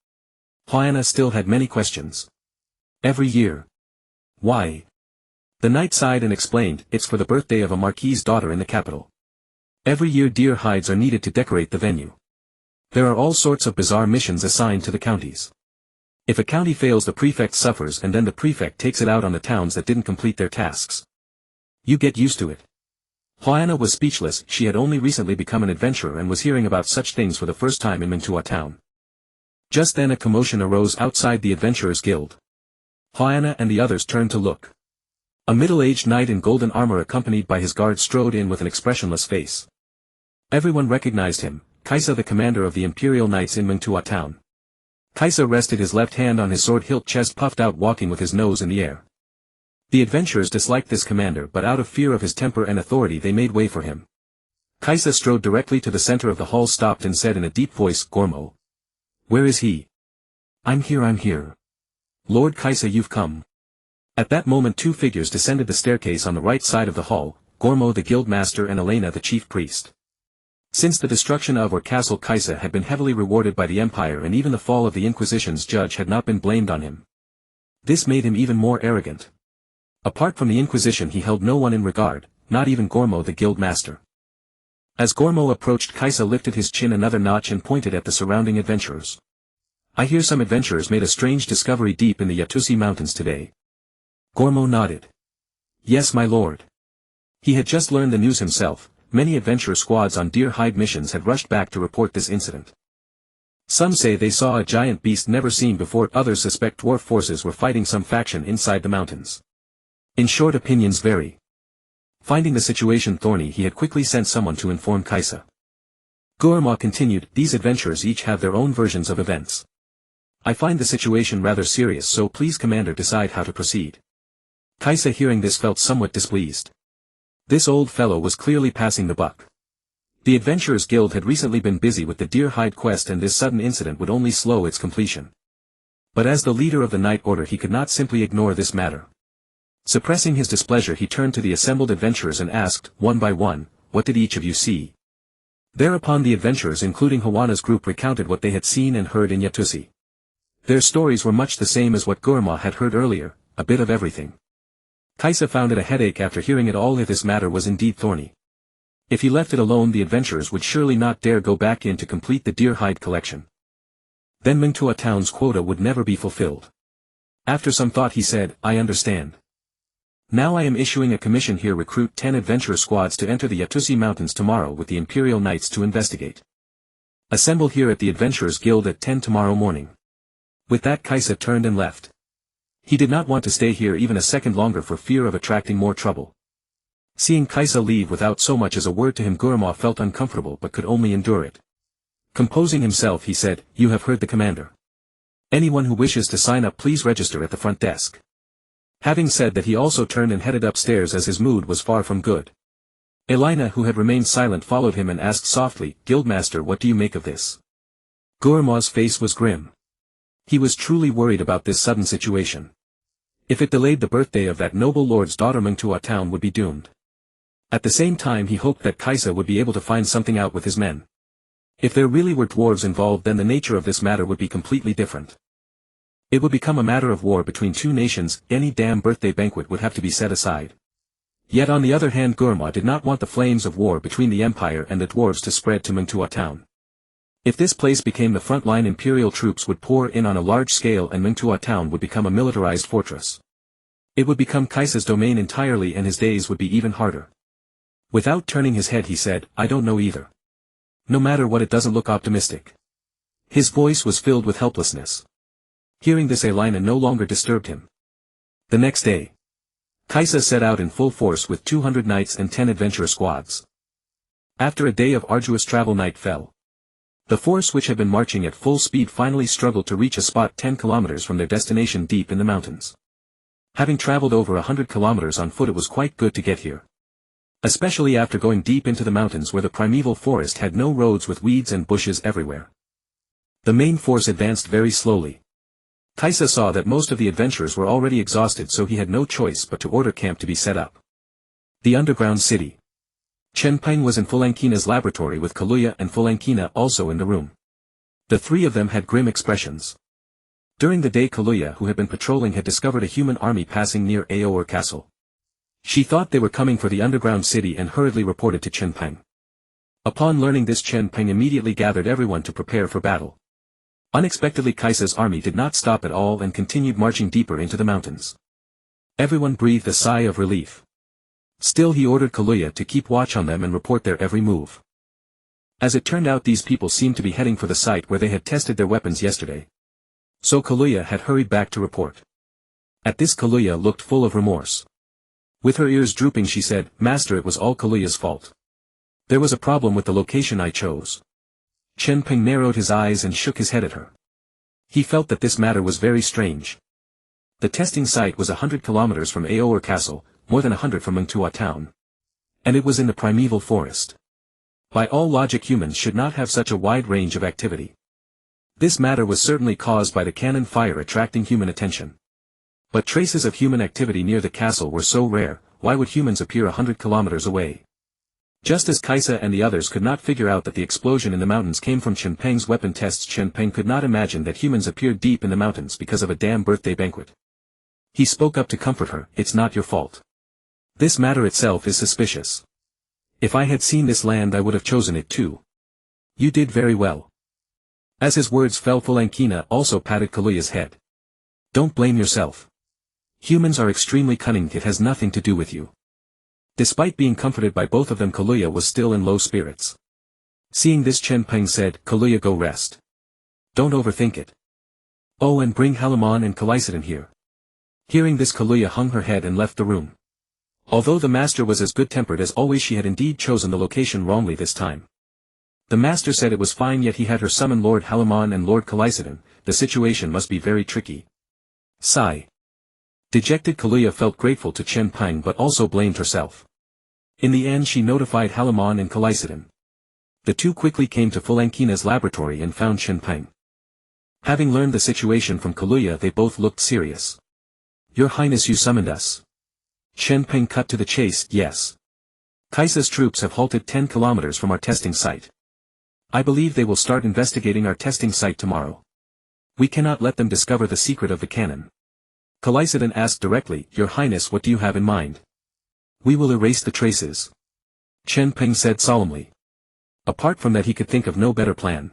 Huana still had many questions. "Every year? Why?" The knight sighed and explained, "It's for the birthday of a marquis's daughter in the capital. Every year deer hides are needed to decorate the venue. There are all sorts of bizarre missions assigned to the counties. If a county fails, the prefect suffers, and then the prefect takes it out on the towns that didn't complete their tasks. You get used to it." Huana was speechless. She had only recently become an adventurer and was hearing about such things for the first time in Mengtua town. Just then a commotion arose outside the Adventurers Guild. Huana and the others turned to look. A middle-aged knight in golden armor, accompanied by his guard, strode in with an expressionless face. Everyone recognized him, Kaisa, the commander of the Imperial Knights in Mengtua town. Kaisa rested his left hand on his sword hilt, chest puffed out, walking with his nose in the air. The adventurers disliked this commander, but out of fear of his temper and authority they made way for him. Kaisa strode directly to the center of the hall, stopped and said in a deep voice, "Gormo. Where is he?" I'm here. "Lord Kaisa, you've come." At that moment 2 figures descended the staircase on the right side of the hall, Gormo the guildmaster and Elena the chief priest. Since the destruction of Orr Castle, Kaisa had been heavily rewarded by the Empire, and even the fall of the Inquisition's judge had not been blamed on him. This made him even more arrogant. Apart from the Inquisition, he held no one in regard, not even Gormo the guildmaster. As Gormo approached, Kaisa lifted his chin another notch and pointed at the surrounding adventurers. "I hear some adventurers made a strange discovery deep in the Yatusi Mountains today." Gormo nodded. "Yes, my lord." He had just learned the news himself. Many adventurer squads on deer hide missions had rushed back to report this incident. Some say they saw a giant beast never seen before, others suspect dwarf forces were fighting some faction inside the mountains. In short, opinions vary. Finding the situation thorny, he had quickly sent someone to inform Kaisa. Gurma continued, these adventurers each have their own versions of events. I find the situation rather serious, so please Commander decide how to proceed. Kaisa hearing this felt somewhat displeased. This old fellow was clearly passing the buck. The Adventurers Guild had recently been busy with the Deer Hide quest, and this sudden incident would only slow its completion. But as the leader of the Night Order, he could not simply ignore this matter. Suppressing his displeasure, he turned to the assembled adventurers and asked, one by one, what did each of you see? Thereupon the adventurers, including Hawana's group, recounted what they had seen and heard in Yatusi. Their stories were much the same as what Gurma had heard earlier, a bit of everything. Kaisa found it a headache after hearing it all. If this matter was indeed thorny, if he left it alone, the adventurers would surely not dare go back in to complete the Deer Hide collection. Then Mingtua town's quota would never be fulfilled. After some thought he said, I understand. Now I am issuing a commission here. Recruit 10 adventurer squads to enter the Yatusi Mountains tomorrow with the Imperial Knights to investigate. Assemble here at the Adventurers Guild at 10 tomorrow morning. With that, Kaisa turned and left. He did not want to stay here even a second longer for fear of attracting more trouble. Seeing Kaisa leave without so much as a word to him, Gurma felt uncomfortable but could only endure it. Composing himself, he said, you have heard the commander. Anyone who wishes to sign up, please register at the front desk. Having said that, he also turned and headed upstairs as his mood was far from good. Elena, who had remained silent, followed him and asked softly, Guildmaster, what do you make of this? Gurma's face was grim. He was truly worried about this sudden situation. If it delayed, the birthday of that noble lord's daughter, Mingtua town would be doomed. At the same time, he hoped that Kaisa would be able to find something out with his men. If there really were dwarves involved, then the nature of this matter would be completely different. It would become a matter of war between two nations. Any damn birthday banquet would have to be set aside. Yet on the other hand, Gurma did not want the flames of war between the Empire and the dwarves to spread to Mingtua town. If this place became the front line, Imperial troops would pour in on a large scale and Mingtua town would become a militarized fortress. It would become Kaisa's domain entirely, and his days would be even harder. Without turning his head, he said, I don't know either. No matter what, it doesn't look optimistic. His voice was filled with helplessness. Hearing this, Elena no longer disturbed him. The next day, Kaisa set out in full force with 200 knights and 10 adventurer squads. After a day of arduous travel, night fell. The force, which had been marching at full speed, finally struggled to reach a spot 10 kilometers from their destination deep in the mountains. Having traveled over 100 kilometers on foot, it was quite good to get here. Especially after going deep into the mountains where the primeval forest had no roads with weeds and bushes everywhere. The main force advanced very slowly. Kaisa saw that most of the adventurers were already exhausted, so he had no choice but to order camp to be set up. The underground city. Chen Peng was in Fulankina's laboratory with Kaluya and Fulankina also in the room. The three of them had grim expressions. During the day, Kaluya, who had been patrolling, had discovered a human army passing near Orr Castle. She thought they were coming for the underground city and hurriedly reported to Chen Peng. Upon learning this, Chen Peng immediately gathered everyone to prepare for battle. Unexpectedly, Kaisa's army did not stop at all and continued marching deeper into the mountains. Everyone breathed a sigh of relief. Still, he ordered Kaluya to keep watch on them and report their every move. As it turned out, these people seemed to be heading for the site where they had tested their weapons yesterday. So Kaluya had hurried back to report. At this, Kaluya looked full of remorse. With her ears drooping, she said, Master, it was all Kaluya's fault. There was a problem with the location I chose. Chen Peng narrowed his eyes and shook his head at her. He felt that this matter was very strange. The testing site was 100 kilometers from Orr Castle, more than 100 from Mingtua town. And it was in the primeval forest. By all logic, humans should not have such a wide range of activity. This matter was certainly caused by the cannon fire attracting human attention. But traces of human activity near the castle were so rare, why would humans appear 100 kilometers away? Just as Kaisa and the others could not figure out that the explosion in the mountains came from Chen Peng's weapon tests, Chen Peng could not imagine that humans appeared deep in the mountains because of a damn birthday banquet. He spoke up to comfort her, it's not your fault. This matter itself is suspicious. If I had seen this land, I would have chosen it too. You did very well. As his words fell, Fulankina also patted Kaluya's head. Don't blame yourself. Humans are extremely cunning, it has nothing to do with you. Despite being comforted by both of them, Kaluya was still in low spirits. Seeing this, Chen Peng said, Kaluya, go rest. Don't overthink it. Oh, and bring Halamon and Kalaisadin here. Hearing this, Kaluya hung her head and left the room. Although the master was as good-tempered as always, she had indeed chosen the location wrongly this time. The master said it was fine, yet he had her summon Lord Halamon and Lord Callicidon. The situation must be very tricky. Sigh. Dejected Kaluya felt grateful to Chen Peng but also blamed herself. In the end she notified Halamon and Callicidon. The two quickly came to Fulankina's laboratory and found Chen Peng. Having learned the situation from Kaluya, they both looked serious. Your Highness, you summoned us. Chen Peng cut to the chase. Yes. Kaisa's troops have halted 10 kilometers from our testing site. I believe they will start investigating our testing site tomorrow. We cannot let them discover the secret of the cannon. Callicidon asked directly, Your Highness, what do you have in mind? We will erase the traces. Chen Peng said solemnly. Apart from that he could think of no better plan.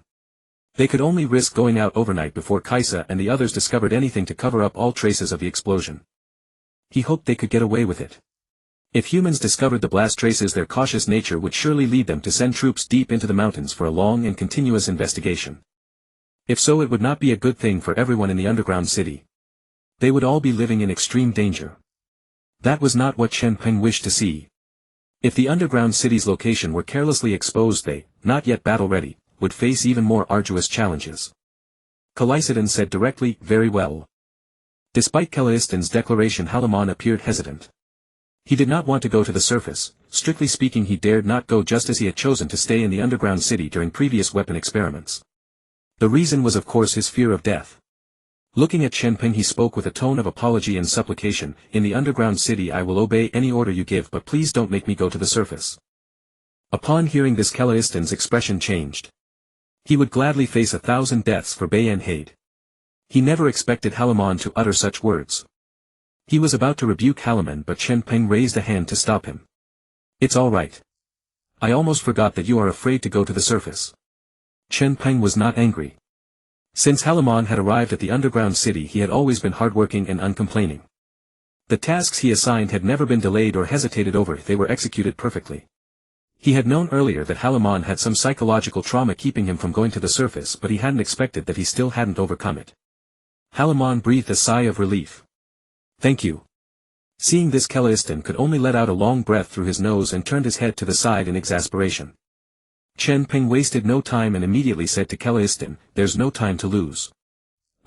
They could only risk going out overnight before Kaisa and the others discovered anything to cover up all traces of the explosion. He hoped they could get away with it. If humans discovered the blast traces, their cautious nature would surely lead them to send troops deep into the mountains for a long and continuous investigation. If so, it would not be a good thing for everyone in the underground city. They would all be living in extreme danger. That was not what Chen Peng wished to see. If the underground city's location were carelessly exposed, they, not yet battle-ready, would face even more arduous challenges. Callicidon said directly, Very well. Despite Callicidon's declaration, Halamon appeared hesitant. He did not want to go to the surface. Strictly speaking, he dared not go, just as he had chosen to stay in the underground city during previous weapon experiments. The reason was of course his fear of death. Looking at Chen Peng, he spoke with a tone of apology and supplication, In the underground city I will obey any order you give, but please don't make me go to the surface. Upon hearing this, Callicidon's expression changed. He would gladly face 1,000 deaths for Bayan Haid. He never expected Halamon to utter such words. He was about to rebuke Halamon, but Chen Peng raised a hand to stop him. It's all right. I almost forgot that you are afraid to go to the surface. Chen Peng was not angry. Since Halamon had arrived at the underground city, he had always been hardworking and uncomplaining. The tasks he assigned had never been delayed or hesitated over, they were executed perfectly. He had known earlier that Halamon had some psychological trauma keeping him from going to the surface, but he hadn't expected that he still hadn't overcome it. Halamon breathed a sigh of relief. Thank you. Seeing this, Callicidon could only let out a long breath through his nose and turned his head to the side in exasperation. Chen Peng wasted no time and immediately said to Callicidon, There's no time to lose.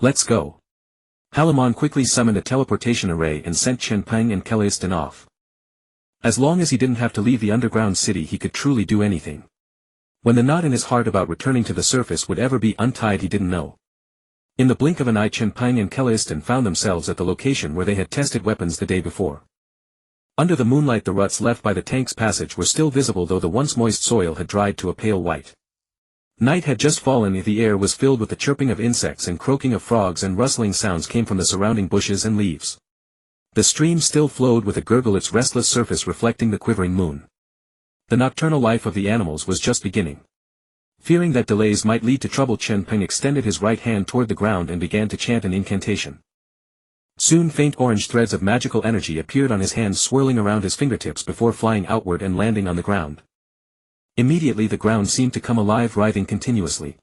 Let's go. Halamon quickly summoned a teleportation array and sent Chen Peng and Callicidon off. As long as he didn't have to leave the underground city, he could truly do anything. When the knot in his heart about returning to the surface would ever be untied, he didn't know. In the blink of an eye, Chen Peng and Callicidon found themselves at the location where they had tested weapons the day before. Under the moonlight, the ruts left by the tank's passage were still visible, though the once moist soil had dried to a pale white. Night had just fallen, the air was filled with the chirping of insects and croaking of frogs, and rustling sounds came from the surrounding bushes and leaves. The stream still flowed with a gurgle, its restless surface reflecting the quivering moon. The nocturnal life of the animals was just beginning. Fearing that delays might lead to trouble, Chen Peng extended his right hand toward the ground and began to chant an incantation. Soon faint orange threads of magical energy appeared on his hands, swirling around his fingertips before flying outward and landing on the ground. Immediately the ground seemed to come alive, writhing continuously.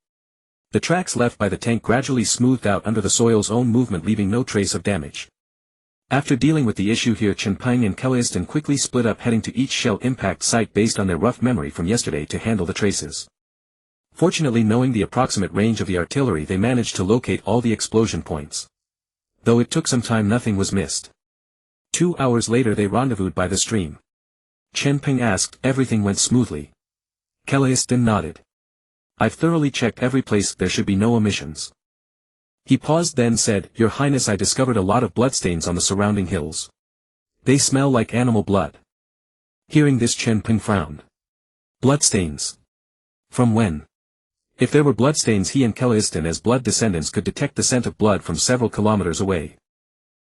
The tracks left by the tank gradually smoothed out under the soil's own movement, leaving no trace of damage. After dealing with the issue here, Chen Peng and Callicidon quickly split up, heading to each shell impact site based on their rough memory from yesterday to handle the traces. Fortunately, knowing the approximate range of the artillery, they managed to locate all the explosion points. Though it took some time, nothing was missed. 2 hours later they rendezvoused by the stream. Chen Peng asked, Everything went smoothly? Callicidon nodded. I've thoroughly checked every place, there should be no omissions. He paused, then said, Your Highness, I discovered a lot of bloodstains on the surrounding hills. They smell like animal blood. Hearing this, Chen Peng frowned. Bloodstains? From when? If there were bloodstains, he and Callicidon as blood descendants could detect the scent of blood from several kilometers away.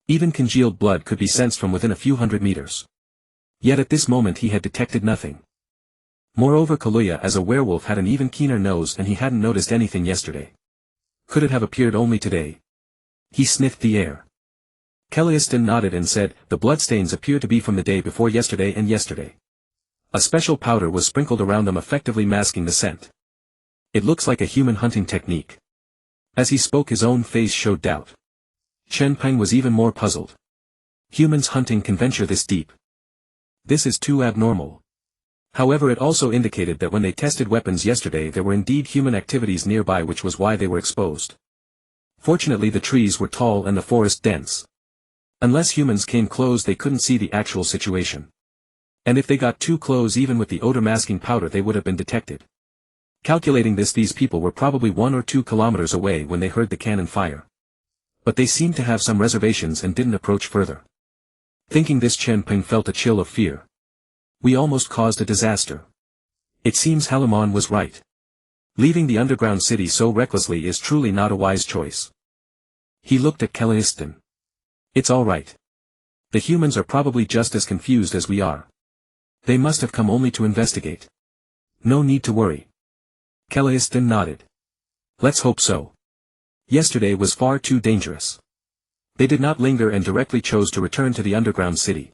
Even congealed blood could be sensed from within a few hundred meters. Yet at this moment he had detected nothing. Moreover, Kaluya as a werewolf had an even keener nose, and he hadn't noticed anything yesterday. Could it have appeared only today? He sniffed the air. Callicidon nodded and said, The bloodstains appear to be from the day before yesterday and yesterday. A special powder was sprinkled around them, effectively masking the scent. It looks like a human hunting technique. As he spoke, his own face showed doubt. Chen Peng was even more puzzled. Humans hunting can venture this deep. This is too abnormal. However, it also indicated that when they tested weapons yesterday there were indeed human activities nearby, which was why they were exposed. Fortunately the trees were tall and the forest dense. Unless humans came close they couldn't see the actual situation. And if they got too close even with the odor-masking powder they would have been detected. Calculating this, these people were probably 1 or 2 kilometers away when they heard the cannon fire. But they seemed to have some reservations and didn't approach further. Thinking this, Chen Peng felt a chill of fear. We almost caused a disaster. It seems Halimon was right. Leaving the underground city so recklessly is truly not a wise choice. He looked at Calaistan. It's all right. The humans are probably just as confused as we are. They must have come only to investigate. No need to worry. Calaistan nodded. Let's hope so. Yesterday was far too dangerous. They did not linger and directly chose to return to the underground city.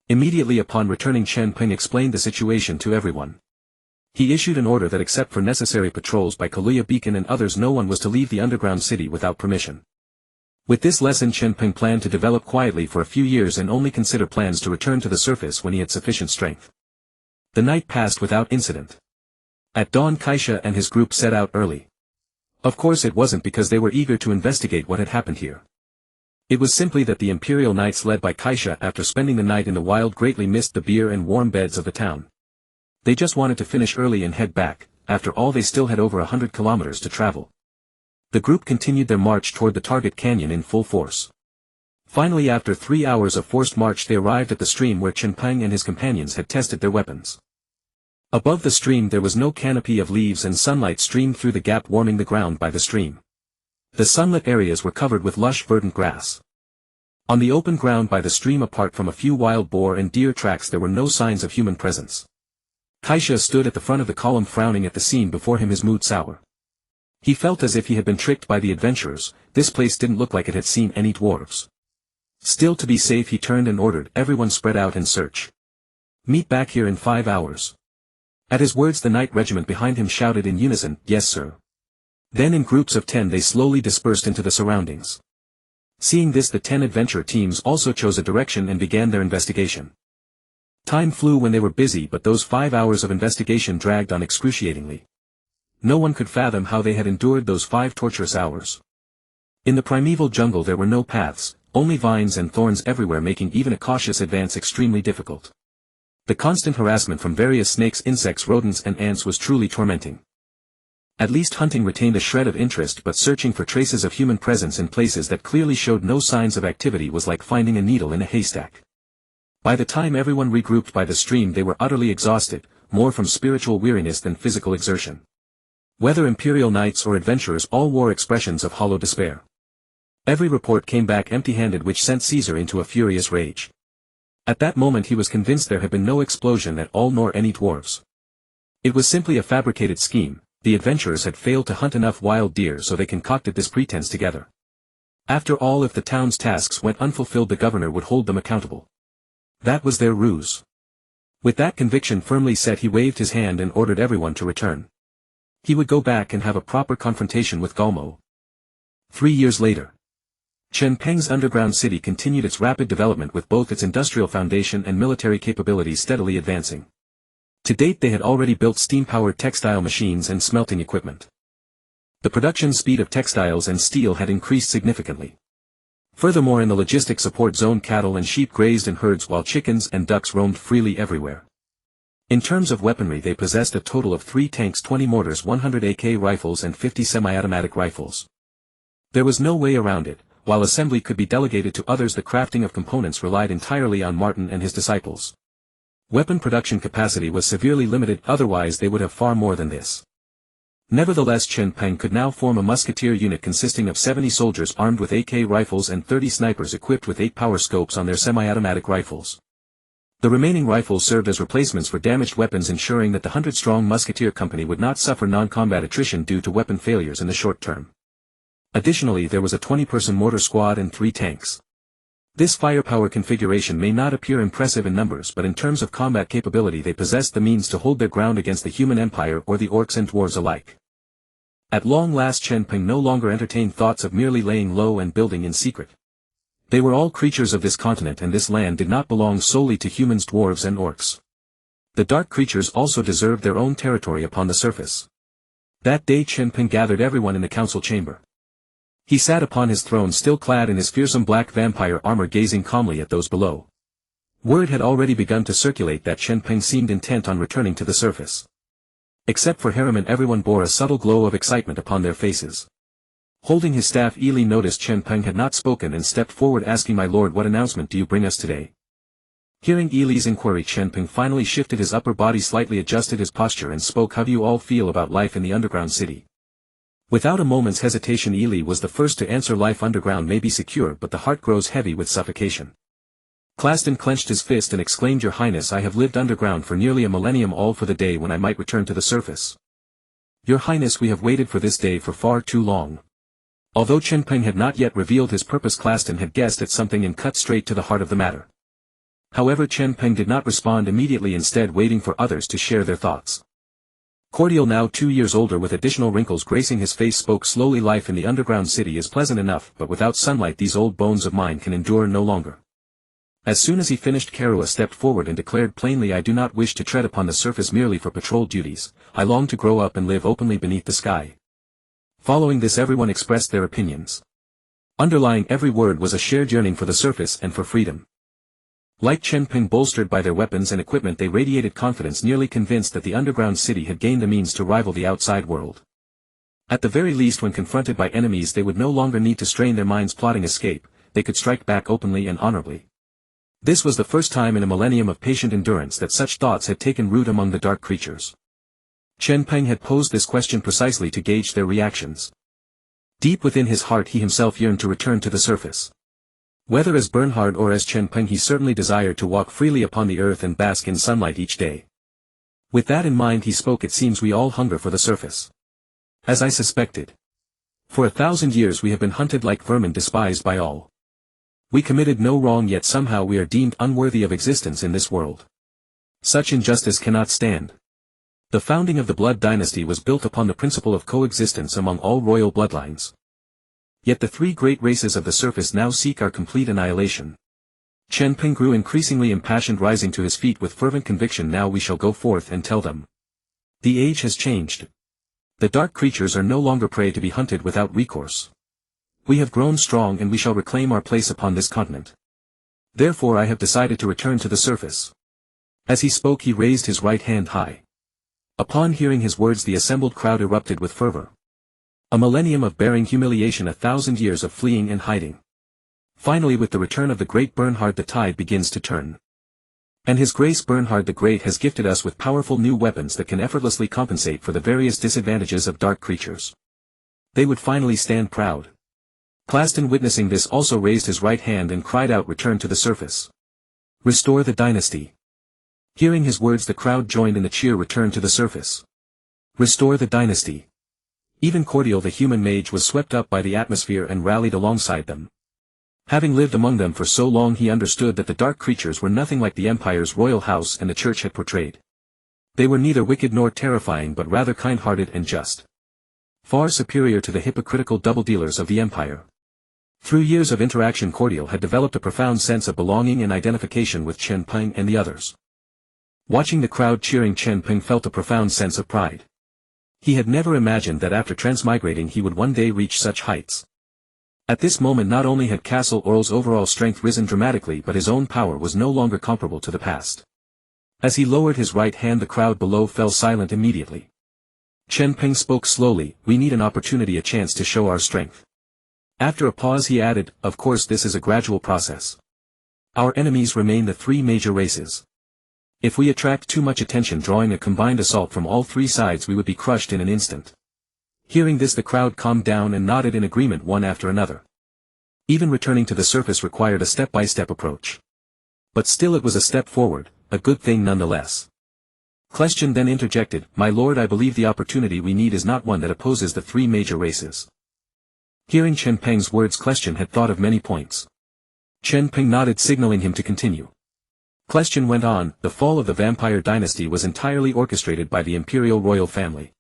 Immediately upon returning, Chen Peng explained the situation to everyone. He issued an order that except for necessary patrols by Kaluya Beacon and others no one was to leave the underground city without permission. With this lesson, Chen Peng planned to develop quietly for a few years and only consider plans to return to the surface when he had sufficient strength. The night passed without incident. At dawn, Kaisha and his group set out early. Of course it wasn't because they were eager to investigate what had happened here. It was simply that the Imperial Knights led by Kaisha after spending the night in the wild greatly missed the beer and warm beds of the town. They just wanted to finish early and head back. After all they still had over 100 kilometers to travel. The group continued their march toward the target canyon in full force. Finally, after 3 hours of forced march, they arrived at the stream where Chen Peng and his companions had tested their weapons. Above the stream there was no canopy of leaves and sunlight streamed through the gap, warming the ground by the stream. The sunlit areas were covered with lush verdant grass. On the open ground by the stream, apart from a few wild boar and deer tracks, there were no signs of human presence. Kaisha stood at the front of the column frowning at the scene before him, his mood sour. He felt as if he had been tricked by the adventurers. This place didn't look like it had seen any dwarves. Still, to be safe, he turned and ordered everyone spread out and search. Meet back here in 5 hours. At his words the knight regiment behind him shouted in unison, yes sir. Then in groups of 10 they slowly dispersed into the surroundings. Seeing this, the 10 adventure teams also chose a direction and began their investigation. Time flew when they were busy, but those 5 hours of investigation dragged on excruciatingly. No one could fathom how they had endured those 5 torturous hours. In the primeval jungle there were no paths, only vines and thorns everywhere, making even a cautious advance extremely difficult. The constant harassment from various snakes, insects, rodents and ants was truly tormenting. At least hunting retained a shred of interest, but searching for traces of human presence in places that clearly showed no signs of activity was like finding a needle in a haystack. By the time everyone regrouped by the stream they were utterly exhausted, more from spiritual weariness than physical exertion. Whether Imperial Knights or adventurers, all wore expressions of hollow despair. Every report came back empty-handed, which sent Caesar into a furious rage. At that moment he was convinced there had been no explosion at all nor any dwarves. It was simply a fabricated scheme. The adventurers had failed to hunt enough wild deer, so they concocted this pretense together. After all, if the town's tasks went unfulfilled the governor would hold them accountable. That was their ruse. With that conviction firmly set, he waved his hand and ordered everyone to return. He would go back and have a proper confrontation with Galmo. 3 years later. Chen Peng's underground city continued its rapid development, with both its industrial foundation and military capabilities steadily advancing. To date they had already built steam-powered textile machines and smelting equipment. The production speed of textiles and steel had increased significantly. Furthermore, in the logistics support zone cattle and sheep grazed in herds while chickens and ducks roamed freely everywhere. In terms of weaponry they possessed a total of 3 tanks, 20 mortars, 100 AK rifles and 50 semi-automatic rifles. There was no way around it. While assembly could be delegated to others, the crafting of components relied entirely on Martin and his disciples. Weapon production capacity was severely limited, otherwise they would have far more than this. Nevertheless, Chen Peng could now form a musketeer unit consisting of 70 soldiers armed with AK rifles and 30 snipers equipped with 8 power scopes on their semi-automatic rifles. The remaining rifles served as replacements for damaged weapons, ensuring that the 100-strong musketeer company would not suffer non-combat attrition due to weapon failures in the short term. Additionally, there was a 20-person mortar squad and 3 tanks. This firepower configuration may not appear impressive in numbers, but in terms of combat capability they possessed the means to hold their ground against the human empire or the orcs and dwarves alike. At long last, Chen Peng no longer entertained thoughts of merely laying low and building in secret. They were all creatures of this continent, and this land did not belong solely to humans, dwarves and orcs. The dark creatures also deserved their own territory upon the surface. That day Chen Peng gathered everyone in the council chamber. He sat upon his throne still clad in his fearsome black vampire armor, gazing calmly at those below. Word had already begun to circulate that Chen Peng seemed intent on returning to the surface. Except for Harriman, everyone bore a subtle glow of excitement upon their faces. Holding his staff, Ili noticed Chen Peng had not spoken and stepped forward, asking, "My lord, what announcement do you bring us today?" Hearing Ili's inquiry, Chen Peng finally shifted his upper body slightly, adjusted his posture and spoke. "How do you all feel about life in the underground city?" Without a moment's hesitation, Ili was the first to answer. "Life underground may be secure, but the heart grows heavy with suffocation." Claston clenched his fist and exclaimed, "Your Highness, I have lived underground for nearly a millennium, all for the day when I might return to the surface." "Your Highness, we have waited for this day for far too long." Although Chen Peng had not yet revealed his purpose, Claston had guessed at something and cut straight to the heart of the matter. However, Chen Peng did not respond immediately, instead waiting for others to share their thoughts. Cordial, now 2 years older with additional wrinkles gracing his face, spoke slowly. "Life in the underground city is pleasant enough, but without sunlight these old bones of mine can endure no longer." As soon as he finished, Karua stepped forward and declared plainly, "I do not wish to tread upon the surface merely for patrol duties. I long to grow up and live openly beneath the sky." Following this, everyone expressed their opinions. Underlying every word was a shared yearning for the surface and for freedom. Like Chen Peng, bolstered by their weapons and equipment, they radiated confidence, nearly convinced that the underground city had gained the means to rival the outside world. At the very least, when confronted by enemies, they would no longer need to strain their minds plotting escape, they could strike back openly and honorably. This was the first time in a millennium of patient endurance that such thoughts had taken root among the dark creatures. Chen Peng had posed this question precisely to gauge their reactions. Deep within his heart he himself yearned to return to the surface. Whether as Bernhard or as Chen Peng, he certainly desired to walk freely upon the earth and bask in sunlight each day. With that in mind he spoke. "It seems we all hunger for the surface. As I suspected. For 1,000 years we have been hunted like vermin, despised by all. We committed no wrong, yet somehow we are deemed unworthy of existence in this world. Such injustice cannot stand. The founding of the Blood Dynasty was built upon the principle of coexistence among all royal bloodlines. Yet the 3 great races of the surface now seek our complete annihilation." Chen Peng grew increasingly impassioned, rising to his feet with fervent conviction. "Now we shall go forth and tell them. The age has changed. The dark creatures are no longer prey to be hunted without recourse. We have grown strong and we shall reclaim our place upon this continent. Therefore I have decided to return to the surface." As he spoke he raised his right hand high. Upon hearing his words the assembled crowd erupted with fervor. A millennium of bearing humiliation, 1,000 years of fleeing and hiding. Finally, with the return of the great Bernhard, the tide begins to turn. And His Grace Bernhard the Great has gifted us with powerful new weapons that can effortlessly compensate for the various disadvantages of dark creatures. They would finally stand proud. Claston, witnessing this, also raised his right hand and cried out, "Return to the surface. Restore the dynasty." Hearing his words the crowd joined in the cheer, "Return to the surface. Restore the dynasty." Even Cordial the human mage was swept up by the atmosphere and rallied alongside them. Having lived among them for so long, he understood that the dark creatures were nothing like the Empire's royal house and the Church had portrayed. They were neither wicked nor terrifying, but rather kind-hearted and just. Far superior to the hypocritical double-dealers of the Empire. Through years of interaction, Cordial had developed a profound sense of belonging and identification with Chen Peng and the others. Watching the crowd cheering, Chen Peng felt a profound sense of pride. He had never imagined that after transmigrating he would one day reach such heights. At this moment not only had Castle Orr's overall strength risen dramatically, but his own power was no longer comparable to the past. As he lowered his right hand, the crowd below fell silent immediately. Chen Peng spoke slowly, "We need an opportunity, a chance to show our strength." After a pause he added, "Of course this is a gradual process. Our enemies remain the 3 major races. If we attract too much attention, drawing a combined assault from all 3 sides, we would be crushed in an instant." Hearing this the crowd calmed down and nodded in agreement, one after another. Even returning to the surface required a step-by-step approach. But still it was a step forward, a good thing nonetheless. Kleshchen then interjected, "My lord, I believe the opportunity we need is not one that opposes the 3 major races." Hearing Chen Peng's words, Kleshchen had thought of many points. Chen Peng nodded, signaling him to continue. Kleshchen went on, "The fall of the vampire dynasty was entirely orchestrated by the imperial royal family.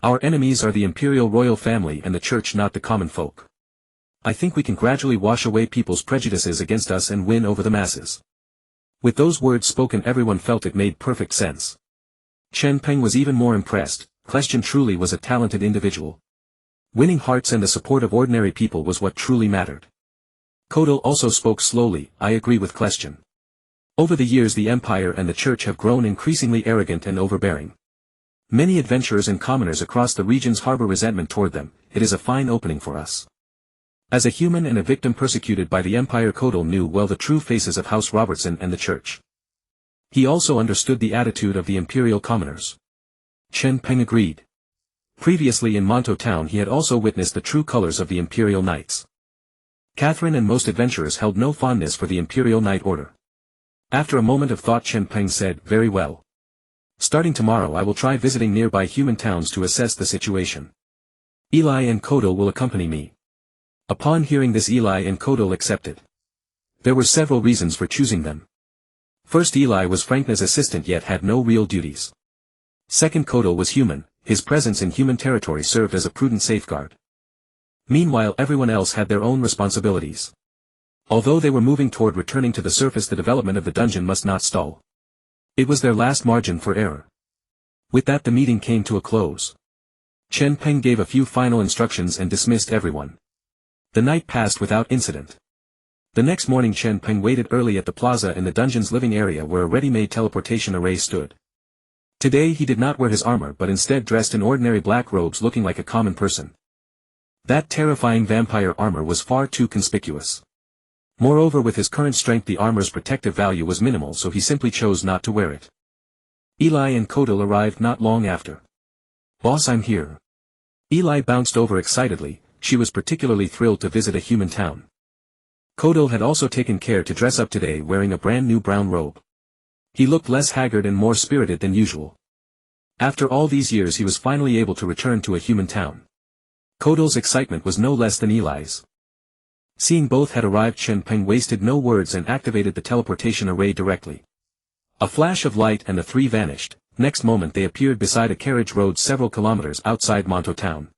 Our enemies are the imperial royal family and the Church, not the common folk. I think we can gradually wash away people's prejudices against us and win over the masses. With those words spoken, everyone felt it made perfect sense. Chen Peng was even more impressed. Question truly was a talented individual. Winning hearts and the support of ordinary people was what truly mattered. Kodal also spoke slowly. I agree with Question. Over the years the Empire and the Church have grown increasingly arrogant and overbearing. Many adventurers and commoners across the regions harbor resentment toward them. It is a fine opening for us. As a human and a victim persecuted by the Empire, Kodal knew well the true faces of House Robertson and the Church. He also understood the attitude of the Imperial commoners. Chen Peng agreed. Previously in Monto Town he had also witnessed the true colors of the Imperial Knights. Catherine and most adventurers held no fondness for the Imperial Knight Order. After a moment of thought, Chen Peng said, very well. Starting tomorrow I will try visiting nearby human towns to assess the situation. Eli and Kodal will accompany me. Upon hearing this, Eli and Kodal accepted. There were several reasons for choosing them. First, Eli was Frankna's assistant yet had no real duties. Second, Kodal was human, his presence in human territory served as a prudent safeguard. Meanwhile everyone else had their own responsibilities. Although they were moving toward returning to the surface, the development of the dungeon must not stall. It was their last margin for error. With that the meeting came to a close. Chen Peng gave a few final instructions and dismissed everyone. The night passed without incident. The next morning Chen Peng waited early at the plaza in the dungeon's living area where a ready-made teleportation array stood. Today he did not wear his armor but instead dressed in ordinary black robes, looking like a common person. That terrifying vampire armor was far too conspicuous. Moreover, with his current strength the armor's protective value was minimal, so he simply chose not to wear it. Eli and Kodal arrived not long after. Boss, I'm here. Eli bounced over excitedly. She was particularly thrilled to visit a human town. Kodal had also taken care to dress up today, wearing a brand new brown robe. He looked less haggard and more spirited than usual. After all these years he was finally able to return to a human town. Kodal's excitement was no less than Eli's. Seeing both had arrived, Chen Peng wasted no words and activated the teleportation array directly. A flash of light and the three vanished. Next moment they appeared beside a carriage road several kilometers outside Monto Town.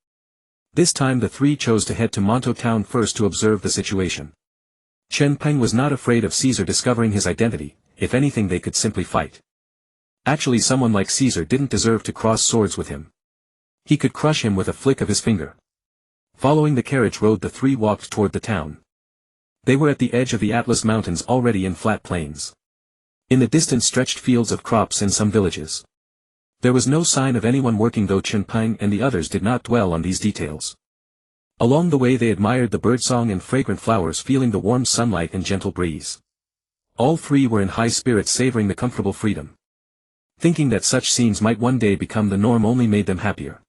This time the three chose to head to Monto Town first to observe the situation. Chen Peng was not afraid of Caesar discovering his identity. If anything, they could simply fight. Actually, someone like Caesar didn't deserve to cross swords with him. He could crush him with a flick of his finger. Following the carriage road the three walked toward the town. They were at the edge of the Atlas Mountains, already in flat plains. In the distance stretched fields of crops and some villages. There was no sign of anyone working, though Chen Peng and the others did not dwell on these details. Along the way they admired the birdsong and fragrant flowers, feeling the warm sunlight and gentle breeze. All three were in high spirits, savoring the comfortable freedom. Thinking that such scenes might one day become the norm only made them happier.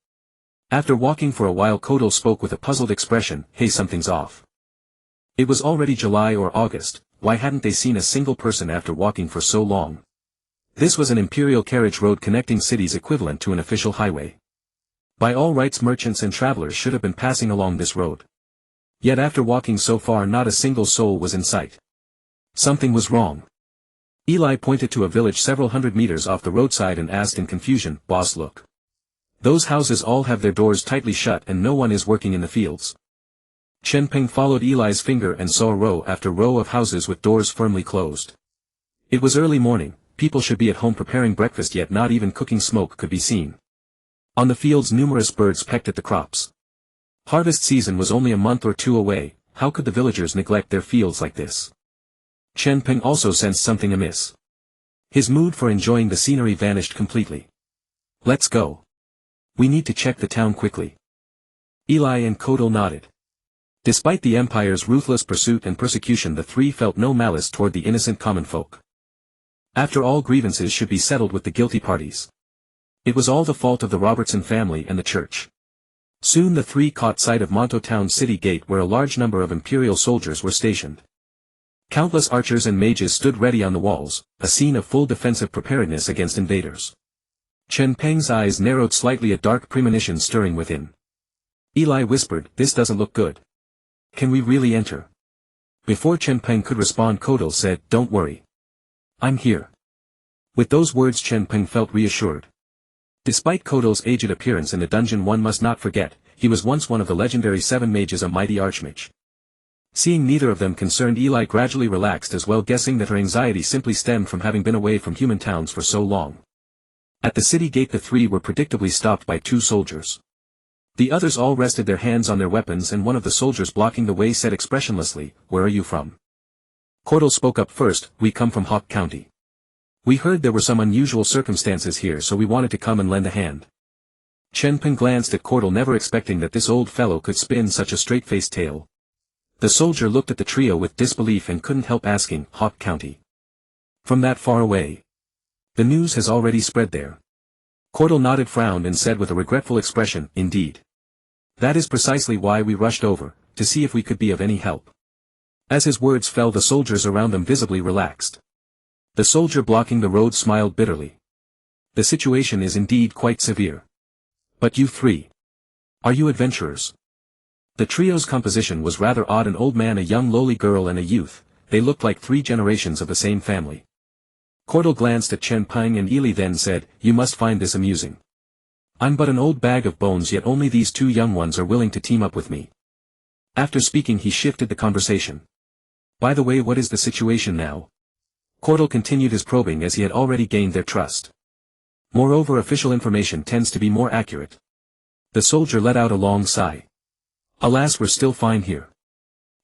After walking for a while, Kodal spoke with a puzzled expression, hey, something's off. It was already July or August, why hadn't they seen a single person after walking for so long? This was an imperial carriage road connecting cities, equivalent to an official highway. By all rights merchants and travelers should have been passing along this road. Yet after walking so far not a single soul was in sight. Something was wrong. Eli pointed to a village several hundred meters off the roadside and asked in confusion, boss, look. Those houses all have their doors tightly shut and no one is working in the fields. Chen Peng followed Eli's finger and saw row after row of houses with doors firmly closed. It was early morning, people should be at home preparing breakfast, yet not even cooking smoke could be seen. On the fields numerous birds pecked at the crops. Harvest season was only a month or two away. How could the villagers neglect their fields like this? Chen Peng also sensed something amiss. His mood for enjoying the scenery vanished completely. Let's go. We need to check the town quickly. Eli and Kodal nodded. Despite the Empire's ruthless pursuit and persecution, the three felt no malice toward the innocent common folk. After all, grievances should be settled with the guilty parties. It was all the fault of the Robertson family and the Church. Soon the three caught sight of Monto Town city gate, where a large number of Imperial soldiers were stationed. Countless archers and mages stood ready on the walls, a scene of full defensive preparedness against invaders. Chen Peng's eyes narrowed slightly, a dark premonition stirring within. Eli whispered, this doesn't look good. Can we really enter? Before Chen Peng could respond, Kodal said, don't worry. I'm here. With those words Chen Peng felt reassured. Despite Kodal's aged appearance in the dungeon, one must not forget, he was once one of the legendary 7 mages, a mighty archmage. Seeing neither of them concerned, Eli gradually relaxed as well, guessing that her anxiety simply stemmed from having been away from human towns for so long. At the city gate the three were predictably stopped by two soldiers. The others all rested their hands on their weapons, and one of the soldiers blocking the way said expressionlessly, "Where are you from?" Cordell spoke up first. "We come from Hawk County. We heard there were some unusual circumstances here, so we wanted to come and lend a hand." Chen Peng glanced at Cordell, never expecting that this old fellow could spin such a straight-faced tale. The soldier looked at the trio with disbelief and couldn't help asking, "Hawk County? From that far away? The news has already spread there." Cordell nodded, frowned and said with a regretful expression, "Indeed. That is precisely why we rushed over, to see if we could be of any help." As his words fell, the soldiers around them visibly relaxed. The soldier blocking the road smiled bitterly. "The situation is indeed quite severe. But you three. Are you adventurers?" The trio's composition was rather odd: an old man, a young lowly girl and a youth. They looked like three generations of the same family. Cordell glanced at Chen Peng and Eli, then said, "You must find this amusing. I'm but an old bag of bones, yet only these two young ones are willing to team up with me." After speaking, he shifted the conversation. "By the way, what is the situation now?" Cordell continued his probing, as he had already gained their trust. "Moreover, official information tends to be more accurate." The soldier let out a long sigh. "Alas, we're still fine here.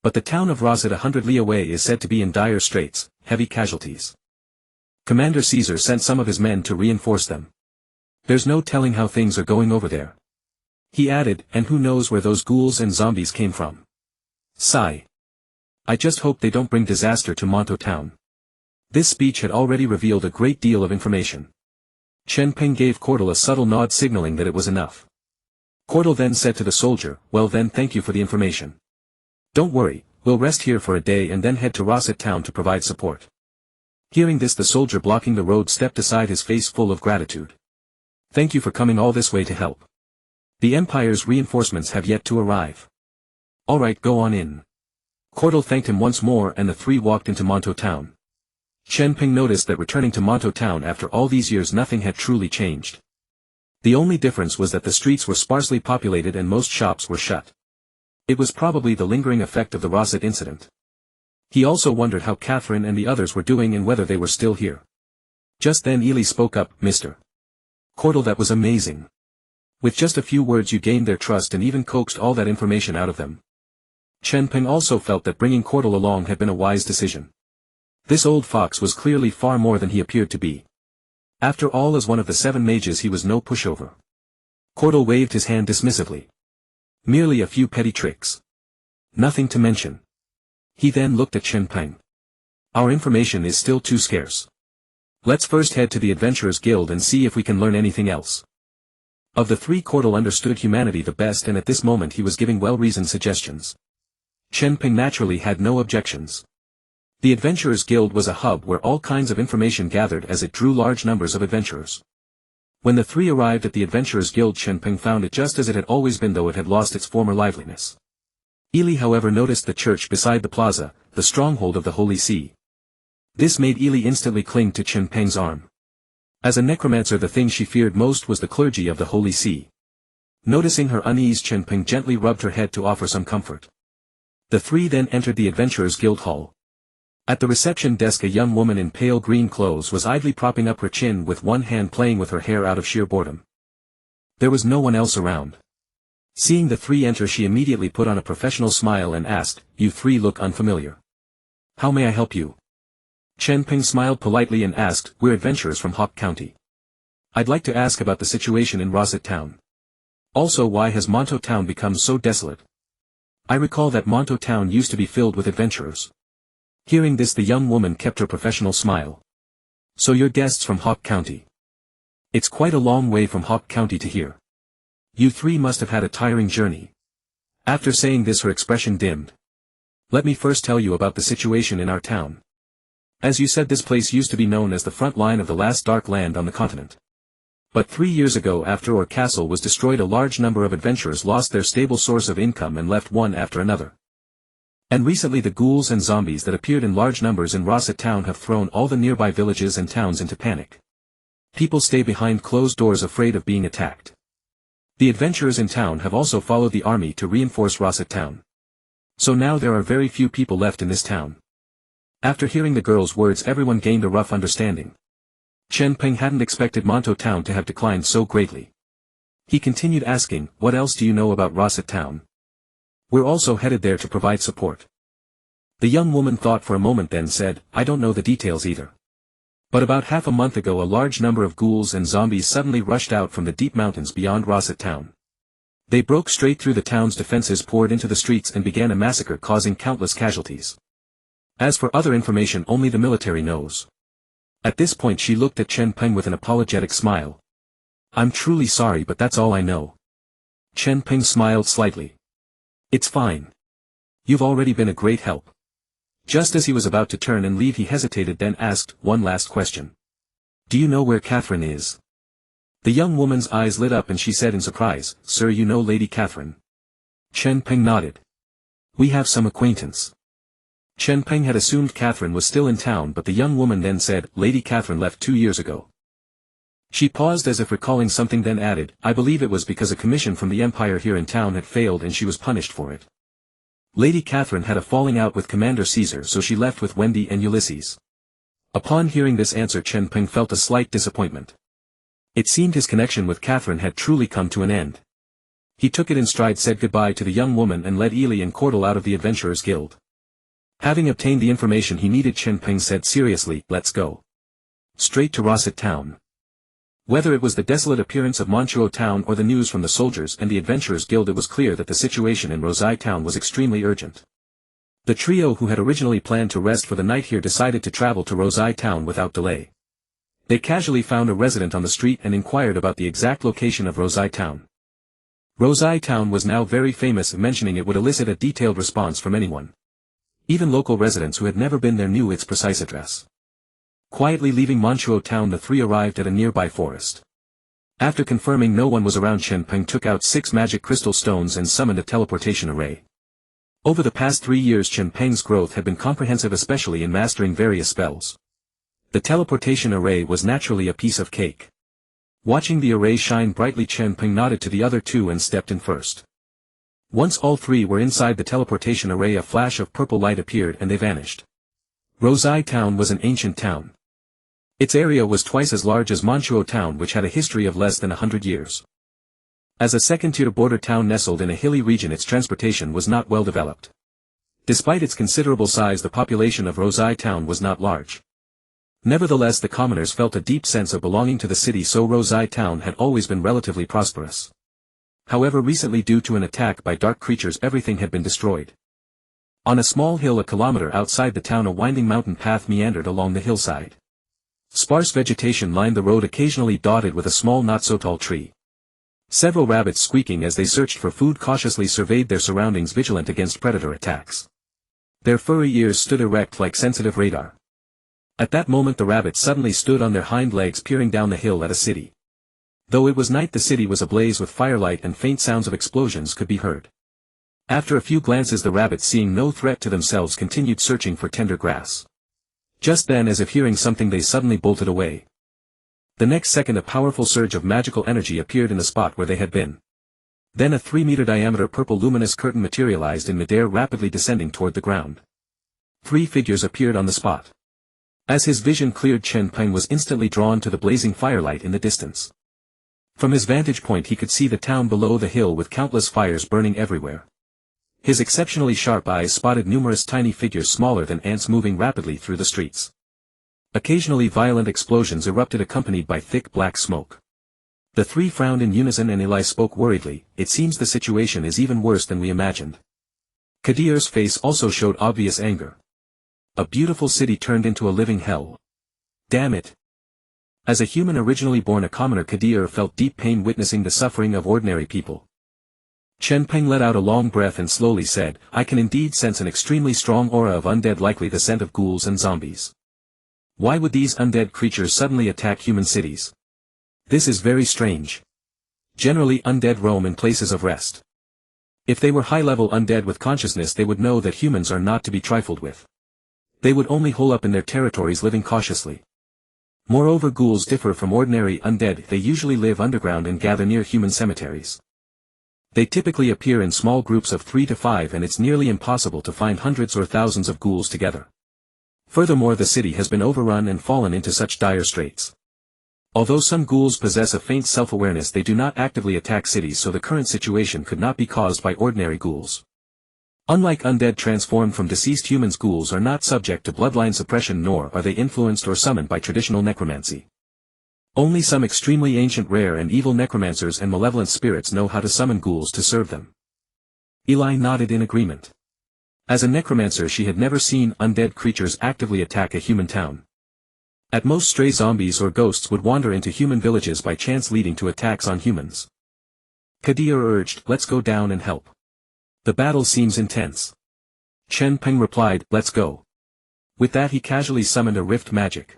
But the town of Rosset 100 li away is said to be in dire straits, heavy casualties. Commander Caesar sent some of his men to reinforce them. There's no telling how things are going over there." He added, "And who knows where those ghouls and zombies came from." Sigh. "I just hope they don't bring disaster to Monto town." This speech had already revealed a great deal of information. Chen Peng gave Cordell a subtle nod signaling that it was enough. Cordell then said to the soldier, "Well then, thank you for the information. Don't worry, we'll rest here for a day and then head to Rosset town to provide support." Hearing this, the soldier blocking the road stepped aside, his face full of gratitude. "Thank you for coming all this way to help. The Empire's reinforcements have yet to arrive." "All right, go on in." Cordell thanked him once more, and the three walked into Monto town. Chen Peng noticed that returning to Monto town after all these years, nothing had truly changed. The only difference was that the streets were sparsely populated and most shops were shut. It was probably the lingering effect of the Rosset incident. He also wondered how Catherine and the others were doing and whether they were still here. Just then Eli spoke up, "Mr. Cordell, that was amazing. With just a few words you gained their trust and even coaxed all that information out of them." Chen Peng also felt that bringing Cordell along had been a wise decision. This old fox was clearly far more than he appeared to be. After all, as one of the 7 mages, he was no pushover. Cordell waved his hand dismissively. "Merely a few petty tricks. Nothing to mention." He then looked at Chen Peng. "Our information is still too scarce. Let's first head to the Adventurers Guild and see if we can learn anything else." Of the three, Cordell understood humanity the best, and at this moment he was giving well-reasoned suggestions. Chen Peng naturally had no objections. The Adventurers Guild was a hub where all kinds of information gathered, as it drew large numbers of adventurers. When the three arrived at the Adventurers Guild, Chen Peng found it just as it had always been, though it had lost its former liveliness. Eli, however, noticed the church beside the plaza, the stronghold of the Holy See. This made Eli instantly cling to Chen Peng's arm. As a necromancer, the thing she feared most was the clergy of the Holy See. Noticing her unease, Chen Peng gently rubbed her head to offer some comfort. The three then entered the Adventurers Guild hall. At the reception desk, a young woman in pale green clothes was idly propping up her chin with one hand, playing with her hair out of sheer boredom. There was no one else around. Seeing the three enter, she immediately put on a professional smile and asked, "You three look unfamiliar. How may I help you?" Chen Peng smiled politely and asked, "We're adventurers from Hawk County. I'd like to ask about the situation in Rosset town. Also, why has Monto town become so desolate? I recall that Monto town used to be filled with adventurers." Hearing this, the young woman kept her professional smile. "So you're guests from Hawk County? It's quite a long way from Hawk County to here. You three must have had a tiring journey." After saying this, her expression dimmed. "Let me first tell you about the situation in our town. As you said, this place used to be known as the front line of the last dark land on the continent. But 3 years ago, after Orr Castle was destroyed, a large number of adventurers lost their stable source of income and left one after another. And recently the ghouls and zombies that appeared in large numbers in Rosset town have thrown all the nearby villages and towns into panic. People stay behind closed doors, afraid of being attacked. The adventurers in town have also followed the army to reinforce Rosset town. So now there are very few people left in this town. After hearing the girl's words, everyone gained a rough understanding. Chen Peng hadn't expected Monto town to have declined so greatly. He continued asking, what else do you know about Rosset town? We're also headed there to provide support. The young woman thought for a moment, then said, I don't know the details either. But about half a month ago a large number of ghouls and zombies suddenly rushed out from the deep mountains beyond Rosset town. They broke straight through the town's defenses, poured into the streets and began a massacre, causing countless casualties. As for other information, only the military knows. At this point she looked at Chen Peng with an apologetic smile. I'm truly sorry, but that's all I know. Chen Peng smiled slightly. It's fine. You've already been a great help. Just as he was about to turn and leave he hesitated, then asked one last question. Do you know where Catherine is? The young woman's eyes lit up and she said in surprise, Sir, you know Lady Catherine? Chen Peng nodded. We have some acquaintance. Chen Peng had assumed Catherine was still in town, but the young woman then said, Lady Catherine left 2 years ago. She paused as if recalling something, then added, I believe it was because a commission from the Empire here in town had failed and she was punished for it. Lady Catherine had a falling out with Commander Caesar, so she left with Wendy and Ulysses. Upon hearing this answer Chen Peng felt a slight disappointment. It seemed his connection with Catherine had truly come to an end. He took it in stride, said goodbye to the young woman and led Ely and Cordell out of the Adventurers Guild. Having obtained the information he needed, Chen Peng said seriously, let's go. Straight to Rosset town. Whether it was the desolate appearance of Monchuo town or the news from the soldiers and the Adventurers Guild, it was clear that the situation in Rosai town was extremely urgent. The trio who had originally planned to rest for the night here decided to travel to Rosai town without delay. They casually found a resident on the street and inquired about the exact location of Rosai town. Rosai town was now very famous, mentioning it would elicit a detailed response from anyone. Even local residents who had never been there knew its precise address. Quietly leaving Monchuo town, the three arrived at a nearby forest. After confirming no one was around, Chen Peng took out 6 magic crystal stones and summoned a teleportation array. Over the past 3 years Chen Peng's growth had been comprehensive, especially in mastering various spells. The teleportation array was naturally a piece of cake. Watching the array shine brightly, Chen Peng nodded to the other 2 and stepped in first. Once all 3 were inside the teleportation array, a flash of purple light appeared and they vanished. Rosai town was an ancient town. Its area was twice as large as Monchuo town, which had a history of less than 100 years. As a second-tier border town nestled in a hilly region, its transportation was not well developed. Despite its considerable size, the population of Rosai town was not large. Nevertheless, the commoners felt a deep sense of belonging to the city, so Rosai town had always been relatively prosperous. However, recently, due to an attack by dark creatures, everything had been destroyed. On a small hill a kilometer outside the town, a winding mountain path meandered along the hillside. Sparse vegetation lined the road, occasionally dotted with a small not-so-tall tree. Several rabbits, squeaking as they searched for food, cautiously surveyed their surroundings, vigilant against predator attacks. Their furry ears stood erect like sensitive radar. At that moment the rabbits suddenly stood on their hind legs, peering down the hill at a city. Though it was night, the city was ablaze with firelight and faint sounds of explosions could be heard. After a few glances, the rabbits, seeing no threat to themselves, continued searching for tender grass. Just then, as if hearing something, they suddenly bolted away. The next second a powerful surge of magical energy appeared in the spot where they had been. Then a 3-meter diameter purple luminous curtain materialized in midair, rapidly descending toward the ground. 3 figures appeared on the spot. As his vision cleared, Chen Peng was instantly drawn to the blazing firelight in the distance. From his vantage point he could see the town below the hill with countless fires burning everywhere. His exceptionally sharp eyes spotted numerous tiny figures smaller than ants moving rapidly through the streets. Occasionally violent explosions erupted, accompanied by thick black smoke. The 3 frowned in unison and Eli spoke worriedly, "It seems the situation is even worse than we imagined." Kadir's face also showed obvious anger. A beautiful city turned into a living hell. Damn it. As a human originally born a commoner, Kadir felt deep pain witnessing the suffering of ordinary people. Chen Peng let out a long breath and slowly said, "I can indeed sense an extremely strong aura of undead, likely the scent of ghouls and zombies. Why would these undead creatures suddenly attack human cities? This is very strange. Generally undead roam in places of rest. If they were high-level undead with consciousness, they would know that humans are not to be trifled with. They would only hole up in their territories, living cautiously. Moreover, ghouls differ from ordinary undead, they usually live underground and gather near human cemeteries. They typically appear in small groups of 3 to 5 and it's nearly impossible to find hundreds or thousands of ghouls together. Furthermore, the city has been overrun and fallen into such dire straits. Although some ghouls possess a faint self-awareness, they do not actively attack cities, so the current situation could not be caused by ordinary ghouls. Unlike undead transformed from deceased humans, ghouls are not subject to bloodline suppression, nor are they influenced or summoned by traditional necromancy. Only some extremely ancient, rare and evil necromancers and malevolent spirits know how to summon ghouls to serve them. Eli nodded in agreement. As a necromancer, she had never seen undead creatures actively attack a human town. At most, stray zombies or ghosts would wander into human villages by chance, leading to attacks on humans. Kadir urged, "Let's go down and help. The battle seems intense." Chen Peng replied, "Let's go." With that, he casually summoned a rift magic.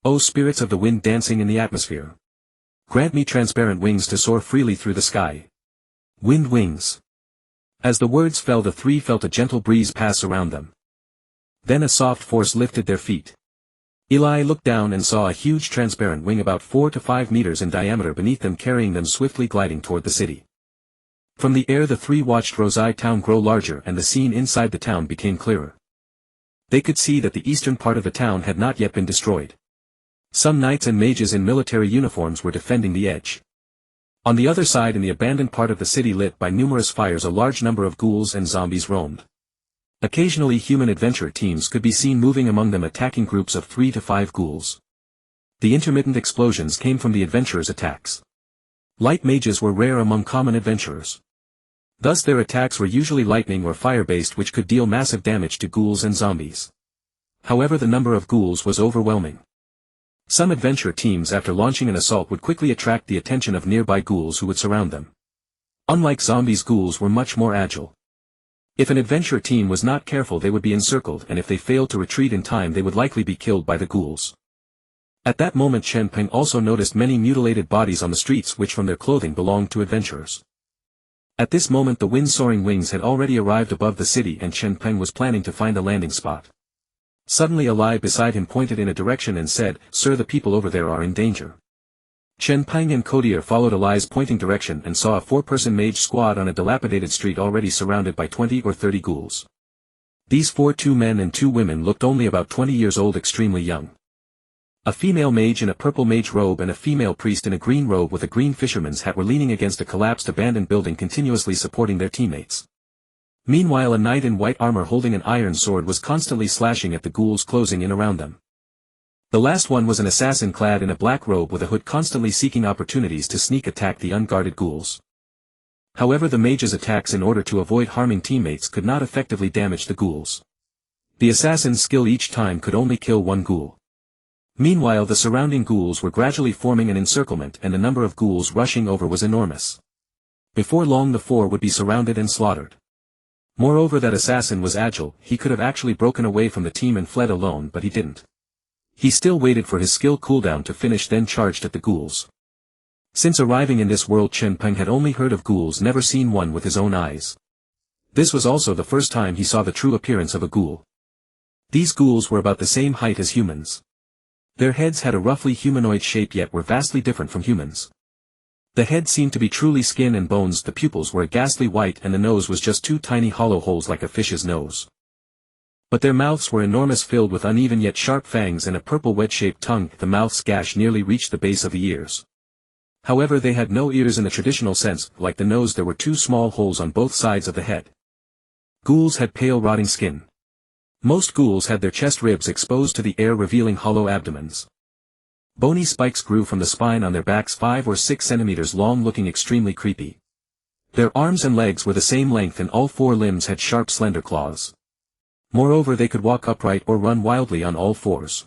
"O spirits of the wind dancing in the atmosphere, grant me transparent wings to soar freely through the sky." Wind wings. As the words fell, the three felt a gentle breeze pass around them. Then a soft force lifted their feet. Eli looked down and saw a huge transparent wing about 4 to 5 meters in diameter beneath them, carrying them swiftly gliding toward the city. From the air, the three watched Rosai town grow larger and the scene inside the town became clearer. They could see that the eastern part of the town had not yet been destroyed. Some knights and mages in military uniforms were defending the edge. On the other side, in the abandoned part of the city lit by numerous fires, a large number of ghouls and zombies roamed. Occasionally, human adventure teams could be seen moving among them, attacking groups of 3 to 5 ghouls. The intermittent explosions came from the adventurers' attacks. Light mages were rare among common adventurers. Thus their attacks were usually lightning or fire-based, which could deal massive damage to ghouls and zombies. However, the number of ghouls was overwhelming. Some adventure teams, after launching an assault, would quickly attract the attention of nearby ghouls who would surround them. Unlike zombies, ghouls were much more agile. If an adventure team was not careful, they would be encircled, and if they failed to retreat in time, they would likely be killed by the ghouls. At that moment, Chen Peng also noticed many mutilated bodies on the streets, which from their clothing belonged to adventurers. At this moment, the wind-soaring wings had already arrived above the city, and Chen Peng was planning to find a landing spot. Suddenly, Eli beside him pointed in a direction and said, "Sir, the people over there are in danger." Chen Peng and Kodier followed Eli's pointing direction and saw a 4-person mage squad on a dilapidated street already surrounded by 20 or 30 ghouls. These 2 men and 2 women looked only about 20 years old, extremely young. A female mage in a purple mage robe and a female priest in a green robe with a green fisherman's hat were leaning against a collapsed abandoned building, continuously supporting their teammates. Meanwhile, a knight in white armor holding an iron sword was constantly slashing at the ghouls closing in around them. The last one was an assassin clad in a black robe with a hood, constantly seeking opportunities to sneak attack the unguarded ghouls. However, the mage's attacks, in order to avoid harming teammates, could not effectively damage the ghouls. The assassin's skill each time could only kill 1 ghoul. Meanwhile, the surrounding ghouls were gradually forming an encirclement, and the number of ghouls rushing over was enormous. Before long, the 4 would be surrounded and slaughtered. Moreover, that assassin was agile. He could have actually broken away from the team and fled alone, but he didn't. He still waited for his skill cooldown to finish, then charged at the ghouls. Since arriving in this world, Chen Peng had only heard of ghouls, never seen one with his own eyes. This was also the first time he saw the true appearance of a ghoul. These ghouls were about the same height as humans. Their heads had a roughly humanoid shape, yet were vastly different from humans. The head seemed to be truly skin and bones, the pupils were a ghastly white, and the nose was just 2 tiny hollow holes like a fish's nose. But their mouths were enormous, filled with uneven yet sharp fangs and a purple wedge-shaped tongue. The mouth's gash nearly reached the base of the ears. However, they had no ears in the traditional sense. Like the nose, there were 2 small holes on both sides of the head. Ghouls had pale, rotting skin. Most ghouls had their chest ribs exposed to the air, revealing hollow abdomens. Bony spikes grew from the spine on their backs, 5 or 6 centimeters long, looking extremely creepy. Their arms and legs were the same length, and all 4 limbs had sharp, slender claws. Moreover, they could walk upright or run wildly on all 4s.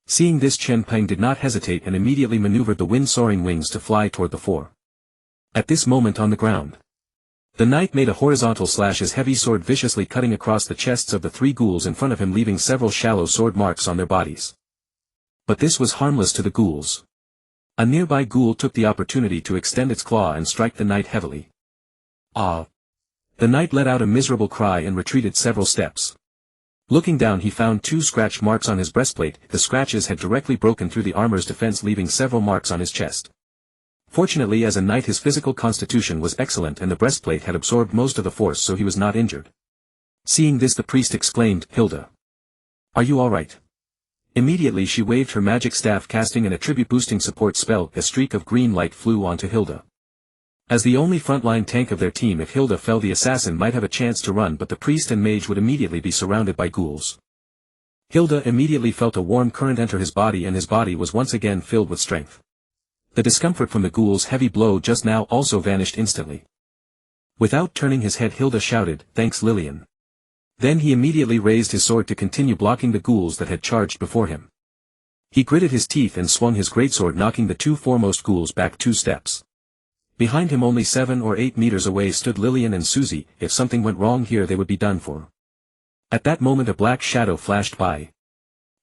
Seeing this, Chen Peng did not hesitate and immediately maneuvered the wind-soaring wings to fly toward the 4. At this moment, on the ground, the knight made a horizontal slash, his heavy sword viciously cutting across the chests of the 3 ghouls in front of him, leaving several shallow sword marks on their bodies. But this was harmless to the ghouls. A nearby ghoul took the opportunity to extend its claw and strike the knight heavily. Ah! The knight let out a miserable cry and retreated several steps. Looking down, he found 2 scratch marks on his breastplate. The scratches had directly broken through the armor's defense, leaving several marks on his chest. Fortunately, as a knight, his physical constitution was excellent and the breastplate had absorbed most of the force, so he was not injured. Seeing this, the priest exclaimed, "Hilda, are you all right?" Immediately she waved her magic staff, casting an attribute-boosting support spell. A streak of green light flew onto Hilda. As the only frontline tank of their team, if Hilda fell, the assassin might have a chance to run, but the priest and mage would immediately be surrounded by ghouls. Hilda immediately felt a warm current enter his body, and his body was once again filled with strength. The discomfort from the ghoul's heavy blow just now also vanished instantly. Without turning his head, Hilda shouted, "Thanks, Lillian." Then he immediately raised his sword to continue blocking the ghouls that had charged before him. He gritted his teeth and swung his greatsword, knocking the two foremost ghouls back 2 steps. Behind him, only 7 or 8 meters away, stood Lillian and Susie. If something went wrong here, they would be done for. At that moment a black shadow flashed by.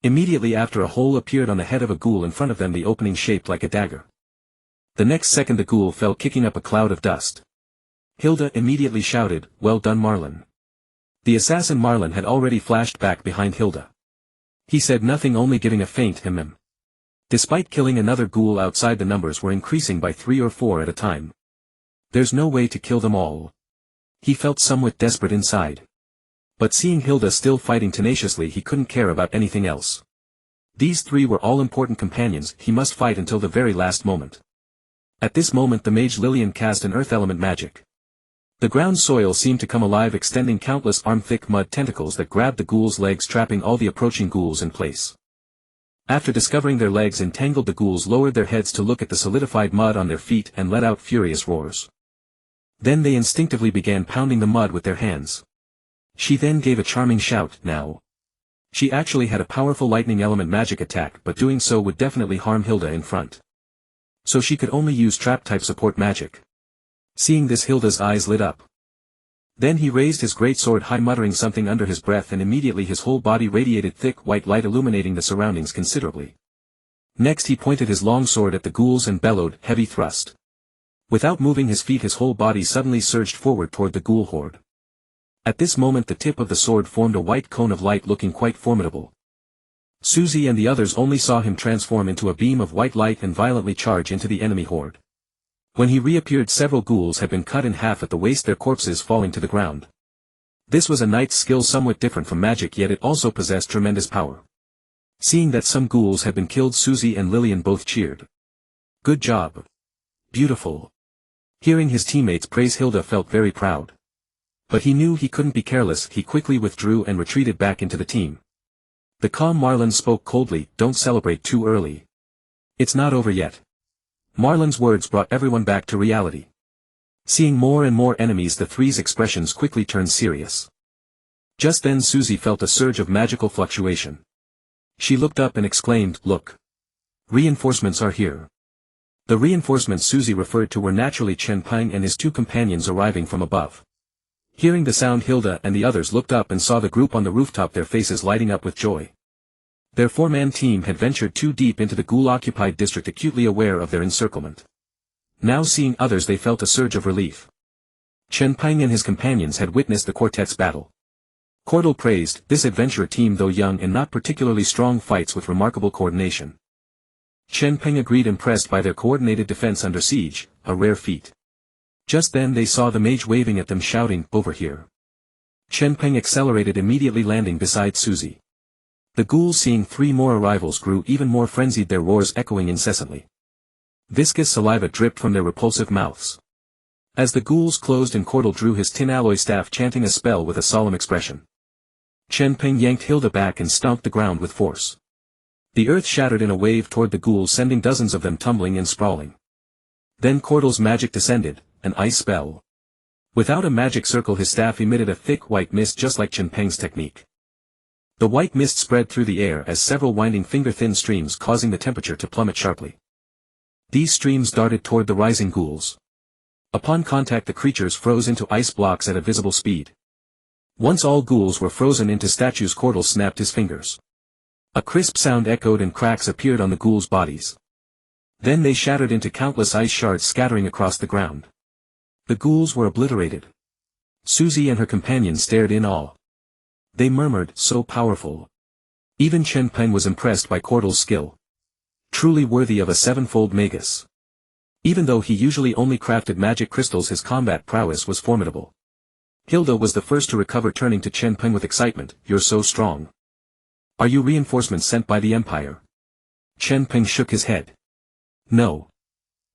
Immediately after, a hole appeared on the head of a ghoul in front of them, the opening shaped like a dagger. The next second the ghoul fell, kicking up a cloud of dust. Hilda immediately shouted, "Well done, Marlon." The assassin Marlon had already flashed back behind Hilda. He said nothing, only giving a faint "hmm." Despite killing another ghoul outside, the numbers were increasing by 3 or 4 at a time. There's no way to kill them all. He felt somewhat desperate inside. But seeing Hilda still fighting tenaciously, he couldn't care about anything else. These 3 were all-important companions, he must fight until the very last moment. At this moment the mage Lillian cast an earth element magic. The ground soil seemed to come alive, extending countless arm-thick mud tentacles that grabbed the ghouls' legs, trapping all the approaching ghouls in place. After discovering their legs entangled, the ghouls lowered their heads to look at the solidified mud on their feet and let out furious roars. Then they instinctively began pounding the mud with their hands. She then gave a charming shout, "Now!" She actually had a powerful lightning element magic attack, but doing so would definitely harm Hilda in front. So she could only use trap-type support magic. Seeing this, Hilda's eyes lit up. Then he raised his great sword high, muttering something under his breath, and immediately his whole body radiated thick white light, illuminating the surroundings considerably. Next he pointed his long sword at the ghouls and bellowed, "Heavy thrust." Without moving his feet, his whole body suddenly surged forward toward the ghoul horde. At this moment the tip of the sword formed a white cone of light, looking quite formidable. Susie and the others only saw him transform into a beam of white light and violently charge into the enemy horde. When he reappeared, several ghouls had been cut in half at the waist, their corpses falling to the ground. This was a knight's skill, somewhat different from magic, yet it also possessed tremendous power. Seeing that some ghouls had been killed, Susie and Lillian both cheered. "Good job. Beautiful." Hearing his teammates praise Hilda felt very proud. But he knew he couldn't be careless. He quickly withdrew and retreated back into the team. The calm Marlon spoke coldly, "Don't celebrate too early. It's not over yet." Marlon's words brought everyone back to reality. Seeing more and more enemies, the 3's expressions quickly turned serious. Just then Susie felt a surge of magical fluctuation. She looked up and exclaimed, "Look! Reinforcements are here." The reinforcements Susie referred to were naturally Chen Peng and his 2 companions arriving from above. Hearing the sound, Hilda and the others looked up and saw the group on the rooftop, their faces lighting up with joy. Their 4-man team had ventured too deep into the ghoul-occupied district, acutely aware of their encirclement. Now seeing others, they felt a surge of relief. Chen Peng and his companions had witnessed the quartet's battle. Cordell praised, "This adventurer team, though young and not particularly strong, fights with remarkable coordination." Chen Peng agreed, impressed by their coordinated defense under siege, a rare feat. Just then they saw the mage waving at them, shouting, "Over here." Chen Peng accelerated, immediately landing beside Susie. The ghouls, seeing 3 more arrivals, grew even more frenzied, their roars echoing incessantly. Viscous saliva dripped from their repulsive mouths. As the ghouls closed in, Cordell drew his tin alloy staff, chanting a spell with a solemn expression. Chen Peng yanked Hilda back and stomped the ground with force. The earth shattered in a wave toward the ghouls, sending dozens of them tumbling and sprawling. Then Cordell's magic descended, an ice spell. Without a magic circle, his staff emitted a thick white mist, just like Chen Peng's technique. The white mist spread through the air as several winding finger-thin streams, causing the temperature to plummet sharply. These streams darted toward the rising ghouls. Upon contact, the creatures froze into ice blocks at a visible speed. Once all ghouls were frozen into statues, Cordell snapped his fingers. A crisp sound echoed and cracks appeared on the ghouls' bodies. Then they shattered into countless ice shards, scattering across the ground. The ghouls were obliterated. Susie and her companions stared in awe. They murmured, "So powerful." Even Chen Peng was impressed by Cordell's skill. Truly worthy of a 7-fold magus. Even though he usually only crafted magic crystals, his combat prowess was formidable. Hilda was the first to recover, turning to Chen Peng with excitement. "You're so strong. Are you reinforcements sent by the Empire?" Chen Peng shook his head. "No."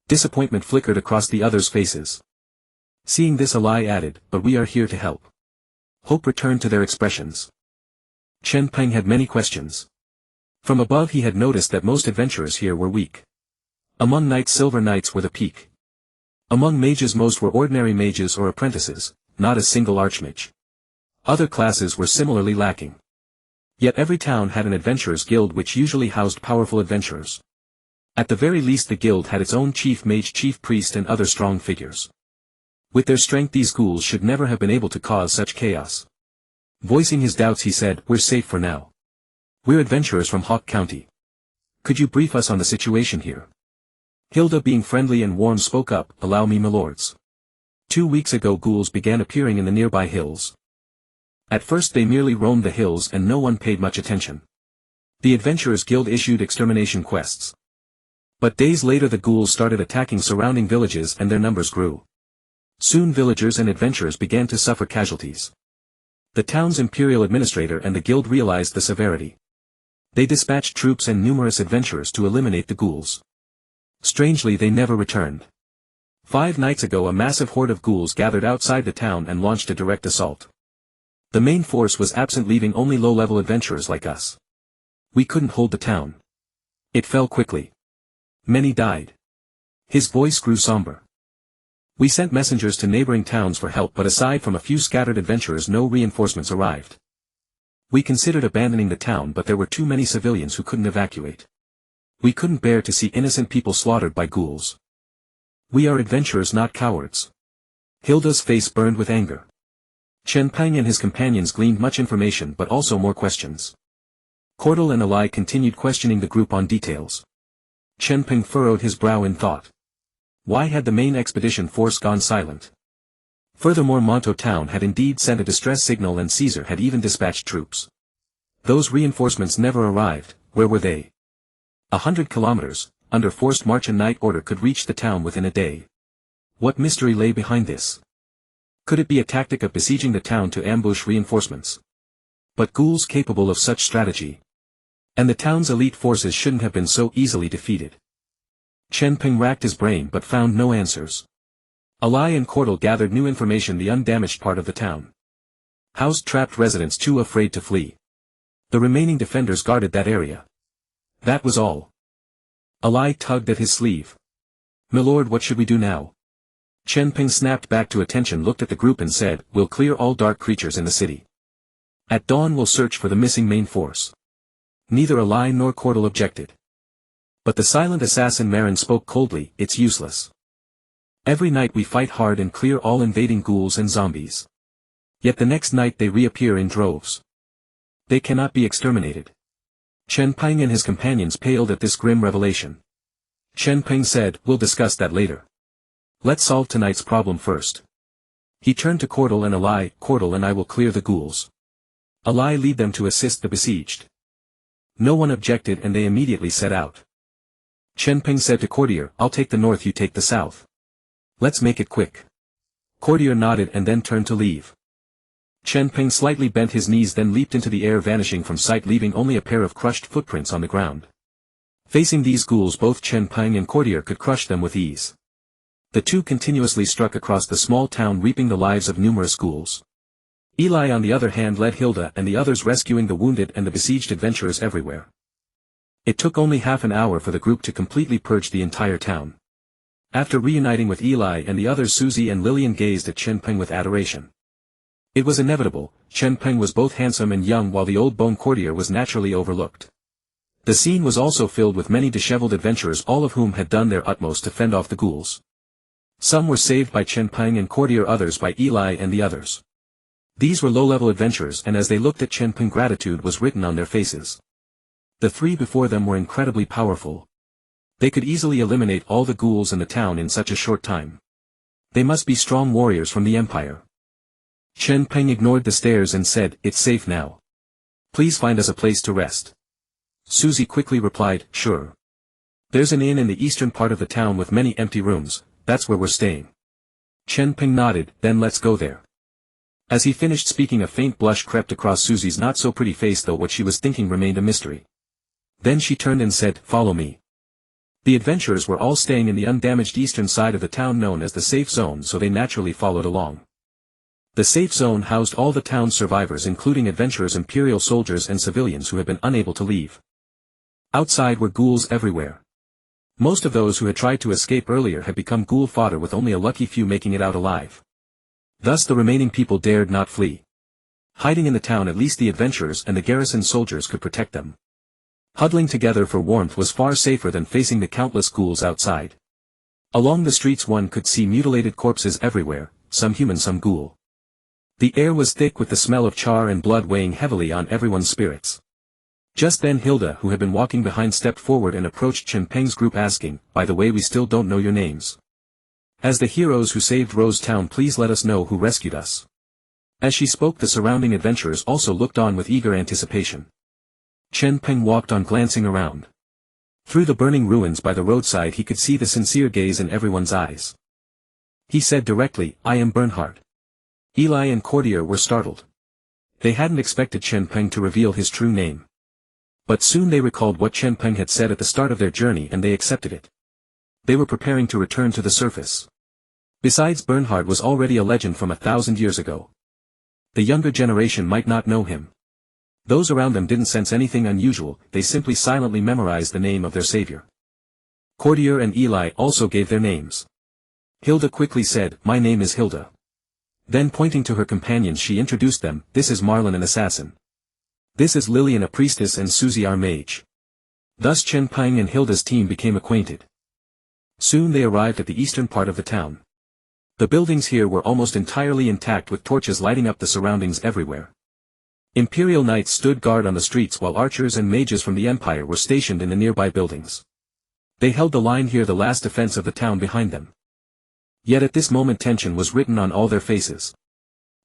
Disappointment flickered across the others' faces. Seeing this, Alai added, "But we are here to help." Hope returned to their expressions. Chen Peng had many questions. From above he had noticed that most adventurers here were weak. Among knights, silver knights were the peak. Among mages, most were ordinary mages or apprentices, not a single archmage. Other classes were similarly lacking. Yet every town had an adventurers' guild, which usually housed powerful adventurers. At the very least, the guild had its own chief mage, chief priest, and other strong figures. With their strength, these ghouls should never have been able to cause such chaos. Voicing his doubts, he said, "We're safe for now. We're adventurers from Hawk County. Could you brief us on the situation here?" Hilda, being friendly and warm, spoke up, "Allow me, my lords. 2 weeks ago ghouls began appearing in the nearby hills. At first they merely roamed the hills and no one paid much attention. The Adventurers Guild issued extermination quests. But days later the ghouls started attacking surrounding villages and their numbers grew. Soon villagers and adventurers began to suffer casualties. The town's imperial administrator and the guild realized the severity. They dispatched troops and numerous adventurers to eliminate the ghouls. Strangely, they never returned. 5 nights ago a massive horde of ghouls gathered outside the town and launched a direct assault. The main force was absent, leaving only low-level adventurers like us. We couldn't hold the town. It fell quickly. Many died." His voice grew somber. "We sent messengers to neighboring towns for help, but aside from a few scattered adventurers, no reinforcements arrived. We considered abandoning the town, but there were too many civilians who couldn't evacuate. We couldn't bear to see innocent people slaughtered by ghouls. We are adventurers, not cowards." Hilda's face burned with anger. Chen Peng and his companions gleaned much information but also more questions. Cordell and Alai continued questioning the group on details. Chen Peng furrowed his brow in thought. Why had the main expedition force gone silent? Furthermore, Monto town had indeed sent a distress signal and Caesar had even dispatched troops. Those reinforcements never arrived. Where were they? 100 kilometers, under forced march, a night order could reach the town within a day. What mystery lay behind this? Could it be a tactic of besieging the town to ambush reinforcements? But ghouls capable of such strategy. And the town's elite forces shouldn't have been so easily defeated. Chen Peng racked his brain but found no answers. Alai and Cordell gathered new information: the undamaged part of the town housed trapped residents too afraid to flee. The remaining defenders guarded that area. That was all. Alai tugged at his sleeve. "Milord, what should we do now?" Chen Peng snapped back to attention, looked at the group and said, "We'll clear all dark creatures in the city. At dawn we'll search for the missing main force." Neither Alai nor Cordell objected. But the silent assassin Marin spoke coldly, "It's useless. Every night we fight hard and clear all invading ghouls and zombies. Yet the next night they reappear in droves. They cannot be exterminated." Chen Peng and his companions paled at this grim revelation. Chen Peng said, "We'll discuss that later. Let's solve tonight's problem first." He turned to Cordell and Alai. "Cordell and I will clear the ghouls. Alai lead them to assist the besieged." No one objected and they immediately set out. Chen Peng said to Courtier, "I'll take the north, you take the south. Let's make it quick." Courtier nodded and then turned to leave. Chen Peng slightly bent his knees, then leaped into the air, vanishing from sight, leaving only a pair of crushed footprints on the ground. Facing these ghouls, both Chen Peng and Courtier could crush them with ease. The two continuously struck across the small town, reaping the lives of numerous ghouls. Eli on the other hand led Hilda and the others, rescuing the wounded and the besieged adventurers everywhere. It took only half an hour for the group to completely purge the entire town. After reuniting with Eli and the others, Susie and Lillian gazed at Chen Peng with adoration. It was inevitable. Chen Peng was both handsome and young, while the old bone courtier was naturally overlooked. The scene was also filled with many disheveled adventurers, all of whom had done their utmost to fend off the ghouls. Some were saved by Chen Peng and Courtier, others by Eli and the others. These were low-level adventurers, and as they looked at Chen Peng, gratitude was written on their faces. The three before them were incredibly powerful. They could easily eliminate all the ghouls in the town in such a short time. They must be strong warriors from the Empire. Chen Peng ignored the stares and said, "It's safe now. Please find us a place to rest." Susie quickly replied, "Sure." There's an inn in the eastern part of the town with many empty rooms, that's where we're staying. Chen Peng nodded, then let's go there. As he finished speaking, a faint blush crept across Susie's not-so-pretty face, though what she was thinking remained a mystery. Then she turned and said, "Follow me." The adventurers were all staying in the undamaged eastern side of the town known as the safe zone, so they naturally followed along. The safe zone housed all the town's survivors, including adventurers, imperial soldiers and civilians who had been unable to leave. Outside were ghouls everywhere. Most of those who had tried to escape earlier had become ghoul fodder, with only a lucky few making it out alive. Thus the remaining people dared not flee. Hiding in the town, at least the adventurers and the garrison soldiers could protect them. Huddling together for warmth was far safer than facing the countless ghouls outside. Along the streets one could see mutilated corpses everywhere, some human, some ghoul. The air was thick with the smell of char and blood, weighing heavily on everyone's spirits. Just then Hilda, who had been walking behind, stepped forward and approached Chen Peng's group, asking, "By the way, we still don't know your names. As the heroes who saved Rose Town, please let us know who rescued us." As she spoke, the surrounding adventurers also looked on with eager anticipation. Chen Peng walked on, glancing around. Through the burning ruins by the roadside he could see the sincere gaze in everyone's eyes. He said directly, "I am Bernhard." Eli and Courtier were startled. They hadn't expected Chen Peng to reveal his true name. But soon they recalled what Chen Peng had said at the start of their journey, and they accepted it. They were preparing to return to the surface. Besides, Bernhard was already a legend from 1,000 years ago. The younger generation might not know him. Those around them didn't sense anything unusual, they simply silently memorized the name of their savior. Courtier and Eli also gave their names. Hilda quickly said, "My name is Hilda." Then pointing to her companions she introduced them, "This is Marlin, an assassin. This is Lillian, a priestess, and Susie, our mage." Thus Chen Peng and Hilda's team became acquainted. Soon they arrived at the eastern part of the town. The buildings here were almost entirely intact, with torches lighting up the surroundings everywhere. Imperial knights stood guard on the streets, while archers and mages from the Empire were stationed in the nearby buildings. They held the line here, the last defense of the town, behind them. Yet at this moment tension was written on all their faces.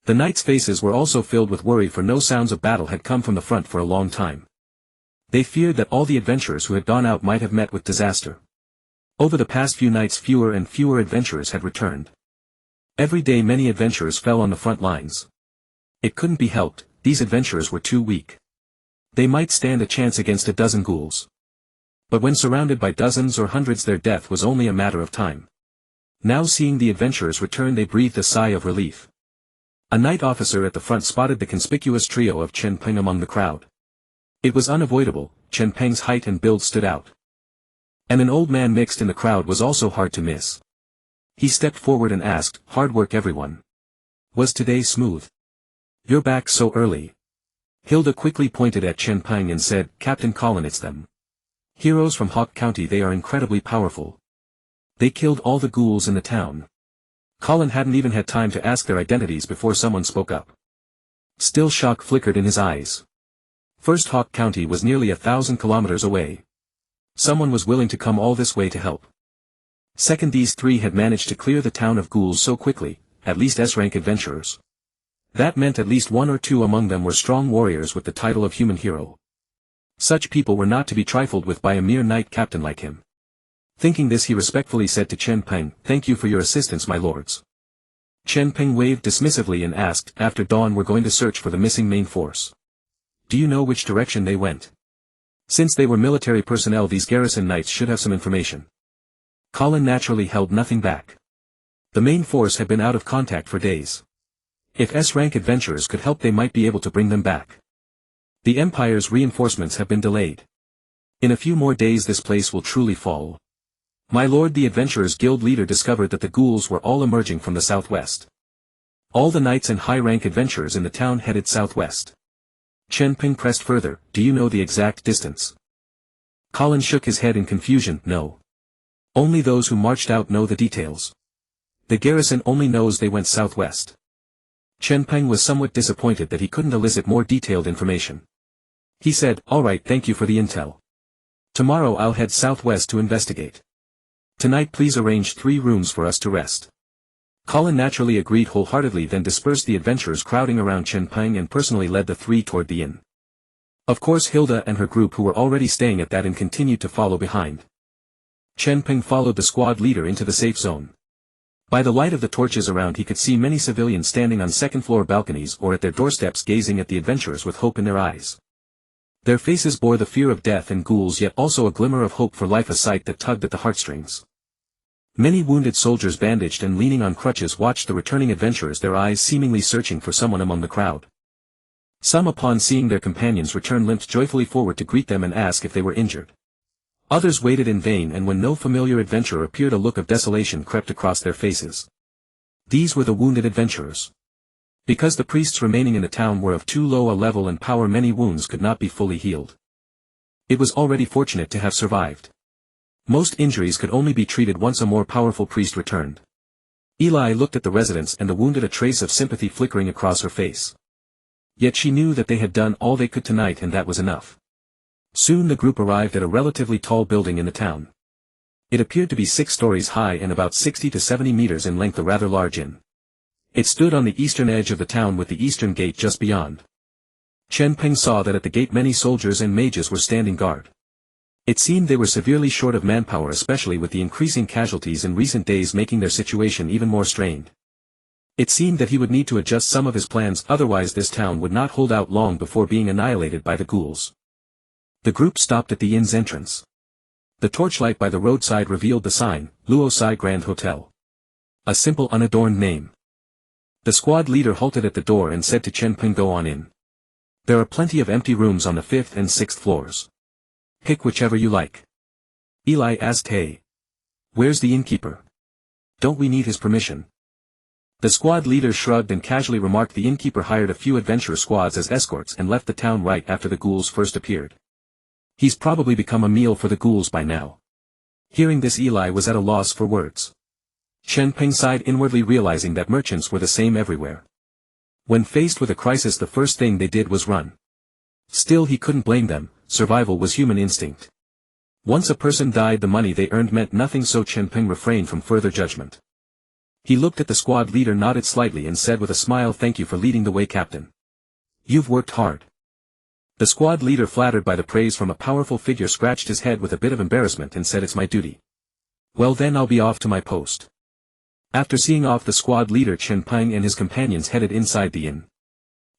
The knights' faces were also filled with worry, for no sounds of battle had come from the front for a long time. They feared that all the adventurers who had gone out might have met with disaster. Over the past few nights fewer and fewer adventurers had returned. Every day many adventurers fell on the front lines. It couldn't be helped, these adventurers were too weak. They might stand a chance against a dozen ghouls. But when surrounded by dozens or hundreds, their death was only a matter of time. Now seeing the adventurers return, they breathed a sigh of relief. A knight officer at the front spotted the conspicuous trio of Chen Peng among the crowd. It was unavoidable, Chen Peng's height and build stood out. And an old man mixed in the crowd was also hard to miss. He stepped forward and asked, "Hard work, everyone. Was today smooth? You're back so early." Hilda quickly pointed at Chen Peng and said, "Captain Colin, it's them. Heroes from Hawk County, they are incredibly powerful. They killed all the ghouls in the town." Colin hadn't even had time to ask their identities before someone spoke up. Still shock flickered in his eyes. First, Hawk County was nearly 1,000 kilometers away. Someone was willing to come all this way to help. Second, these three had managed to clear the town of ghouls so quickly, at least S-rank adventurers. That meant at least one or two among them were strong warriors with the title of human hero. Such people were not to be trifled with by a mere knight captain like him. Thinking this, he respectfully said to Chen Peng, "Thank you for your assistance, my lords." Chen Peng waved dismissively and asked, "After dawn we're going to search for the missing main force. Do you know which direction they went? Since they were military personnel, these garrison knights should have some information." Colin naturally held nothing back. The main force had been out of contact for days. If S-rank adventurers could help, they might be able to bring them back. The Empire's reinforcements have been delayed. In a few more days this place will truly fall. My lord, the Adventurers Guild leader discovered that the ghouls were all emerging from the southwest. All the knights and high-rank adventurers in the town headed southwest. Chen Peng pressed further, "Do you know the exact distance?" Colin shook his head in confusion, "No. Only those who marched out know the details. The garrison only knows they went southwest." Chen Peng was somewhat disappointed that he couldn't elicit more detailed information. He said, "All right, thank you for the intel. Tomorrow I'll head southwest to investigate. Tonight please arrange 3 rooms for us to rest." Colin naturally agreed wholeheartedly, then dispersed the adventurers crowding around Chen Peng and personally led the 3 toward the inn. Of course Hilda and her group, who were already staying at that inn, continued to follow behind. Chen Peng followed the squad leader into the safe zone. By the light of the torches around he could see many civilians standing on second-floor balconies or at their doorsteps gazing at the adventurers with hope in their eyes. Their faces bore the fear of death and ghouls, yet also a glimmer of hope for life, a sight that tugged at the heartstrings. Many wounded soldiers bandaged and leaning on crutches watched the returning adventurers, their eyes seemingly searching for someone among the crowd. Some, upon seeing their companions return, limped joyfully forward to greet them and ask if they were injured. Others waited in vain, and when no familiar adventurer appeared a look of desolation crept across their faces. These were the wounded adventurers. Because the priests remaining in the town were of too low a level and power, many wounds could not be fully healed. It was already fortunate to have survived. Most injuries could only be treated once a more powerful priest returned. Eli looked at the residents and the wounded, a trace of sympathy flickering across her face. Yet she knew that they had done all they could tonight, and that was enough. Soon the group arrived at a relatively tall building in the town. It appeared to be 6 stories high and about 60 to 70 meters in length, a rather large inn. It stood on the eastern edge of the town with the eastern gate just beyond. Chen Peng saw that at the gate many soldiers and mages were standing guard. It seemed they were severely short of manpower, especially with the increasing casualties in recent days making their situation even more strained. It seemed that he would need to adjust some of his plans, otherwise this town would not hold out long before being annihilated by the ghouls. The group stopped at the inn's entrance. The torchlight by the roadside revealed the sign, Luosai Grand Hotel. A simple, unadorned name. The squad leader halted at the door and said to Chen Peng, "Go on in. There are plenty of empty rooms on the 5th and 6th floors. Pick whichever you like." Eli asked, "Hey, where's the innkeeper? Don't we need his permission?" The squad leader shrugged and casually remarked the innkeeper hired a few adventurer squads as escorts and left the town right after the ghouls first appeared. He's probably become a meal for the ghouls by now. Hearing this, Eli was at a loss for words. Chen Peng sighed inwardly, realizing that merchants were the same everywhere. When faced with a crisis, the first thing they did was run. Still, he couldn't blame them, survival was human instinct. Once a person died, the money they earned meant nothing, so Chen Peng refrained from further judgment. He looked at the squad leader, nodded slightly and said with a smile, "Thank you for leading the way, Captain. You've worked hard." The squad leader, flattered by the praise from a powerful figure, scratched his head with a bit of embarrassment and said, "It's my duty." "Well then, I'll be off to my post." After seeing off the squad leader, Chen Peng and his companions headed inside the inn.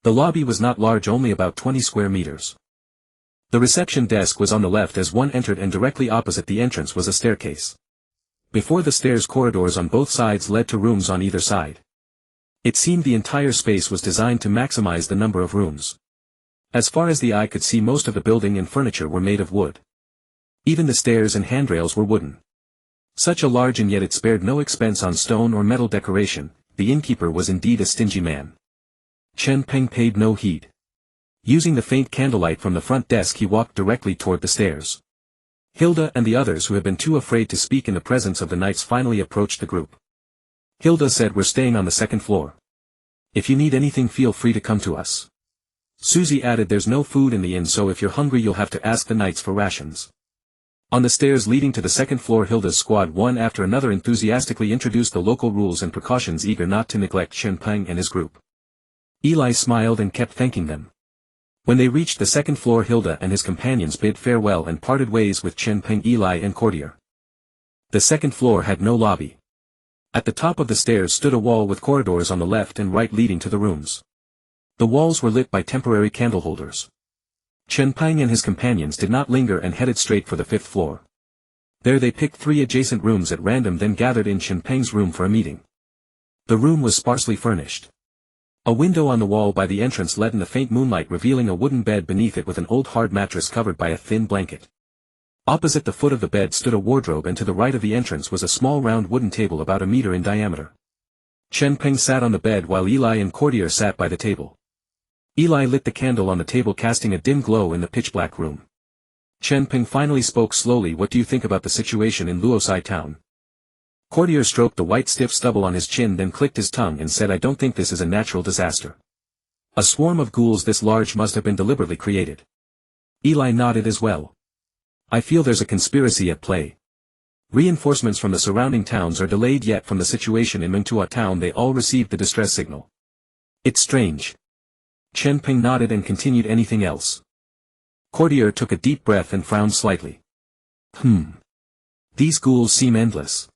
The lobby was not large, only about 20 square meters. The reception desk was on the left as one entered, and directly opposite the entrance was a staircase. Before the stairs, corridors on both sides led to rooms on either side. It seemed the entire space was designed to maximize the number of rooms. As far as the eye could see, most of the building and furniture were made of wood. Even the stairs and handrails were wooden. Such a large, and yet it spared no expense on stone or metal decoration. The innkeeper was indeed a stingy man. Chen Peng paid no heed. Using the faint candlelight from the front desk, he walked directly toward the stairs. Hilda and the others, who had been too afraid to speak in the presence of the knights, finally approached the group. Hilda said, "We're staying on the 2nd floor. If you need anything, feel free to come to us." Susie added, "There's no food in the inn, so if you're hungry you'll have to ask the knights for rations." On the stairs leading to the 2nd floor, Hilda's squad one after another enthusiastically introduced the local rules and precautions, eager not to neglect Chen Peng and his group. Eli smiled and kept thanking them. When they reached the 2nd floor, Hilda and his companions bid farewell and parted ways with Chen Peng, Eli and Courtier. The 2nd floor had no lobby. At the top of the stairs stood a wall with corridors on the left and right leading to the rooms. The walls were lit by temporary candle holders. Chen Peng and his companions did not linger and headed straight for the 5th floor. There they picked 3 adjacent rooms at random, then gathered in Chen Peng's room for a meeting. The room was sparsely furnished. A window on the wall by the entrance let in the faint moonlight, revealing a wooden bed beneath it with an old hard mattress covered by a thin blanket. Opposite the foot of the bed stood a wardrobe, and to the right of the entrance was a small round wooden table about a meter in diameter. Chen Peng sat on the bed while Eli and Courtier sat by the table. Eli lit the candle on the table, casting a dim glow in the pitch-black room. Chen Peng finally spoke slowly, "What do you think about the situation in Luosai town?" Courtier stroked the white stiff stubble on his chin, then clicked his tongue and said, "I don't think this is a natural disaster. A swarm of ghouls this large must have been deliberately created." Eli nodded as well. "I feel there's a conspiracy at play. Reinforcements from the surrounding towns are delayed, yet from the situation in Mengtua town they all received the distress signal. It's strange." Chen Peng nodded and continued, "Anything else?" Courtier took a deep breath and frowned slightly. These ghouls seem endless.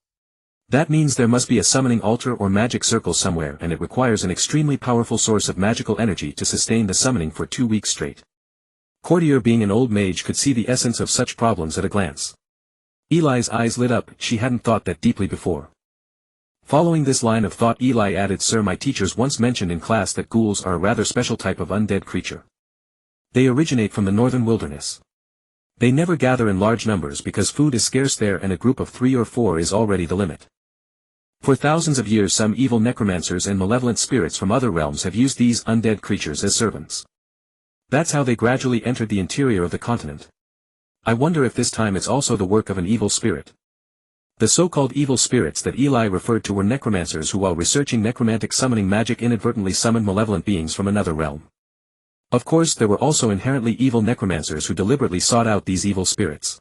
That means there must be a summoning altar or magic circle somewhere, and it requires an extremely powerful source of magical energy to sustain the summoning for 2 weeks straight. Courtier, being an old mage, could see the essence of such problems at a glance. Eli's eyes lit up. She hadn't thought that deeply before. Following this line of thought, Eli added, "Sir, my teachers once mentioned in class that ghouls are a rather special type of undead creature. They originate from the northern wilderness. They never gather in large numbers because food is scarce there, and a group of 3 or 4 is already the limit. For thousands of years some evil necromancers and malevolent spirits from other realms have used these undead creatures as servants. That's how they gradually entered the interior of the continent. I wonder if this time it's also the work of an evil spirit." The so-called evil spirits that Eli referred to were necromancers who, while researching necromantic summoning magic, inadvertently summoned malevolent beings from another realm. Of course, there were also inherently evil necromancers who deliberately sought out these evil spirits.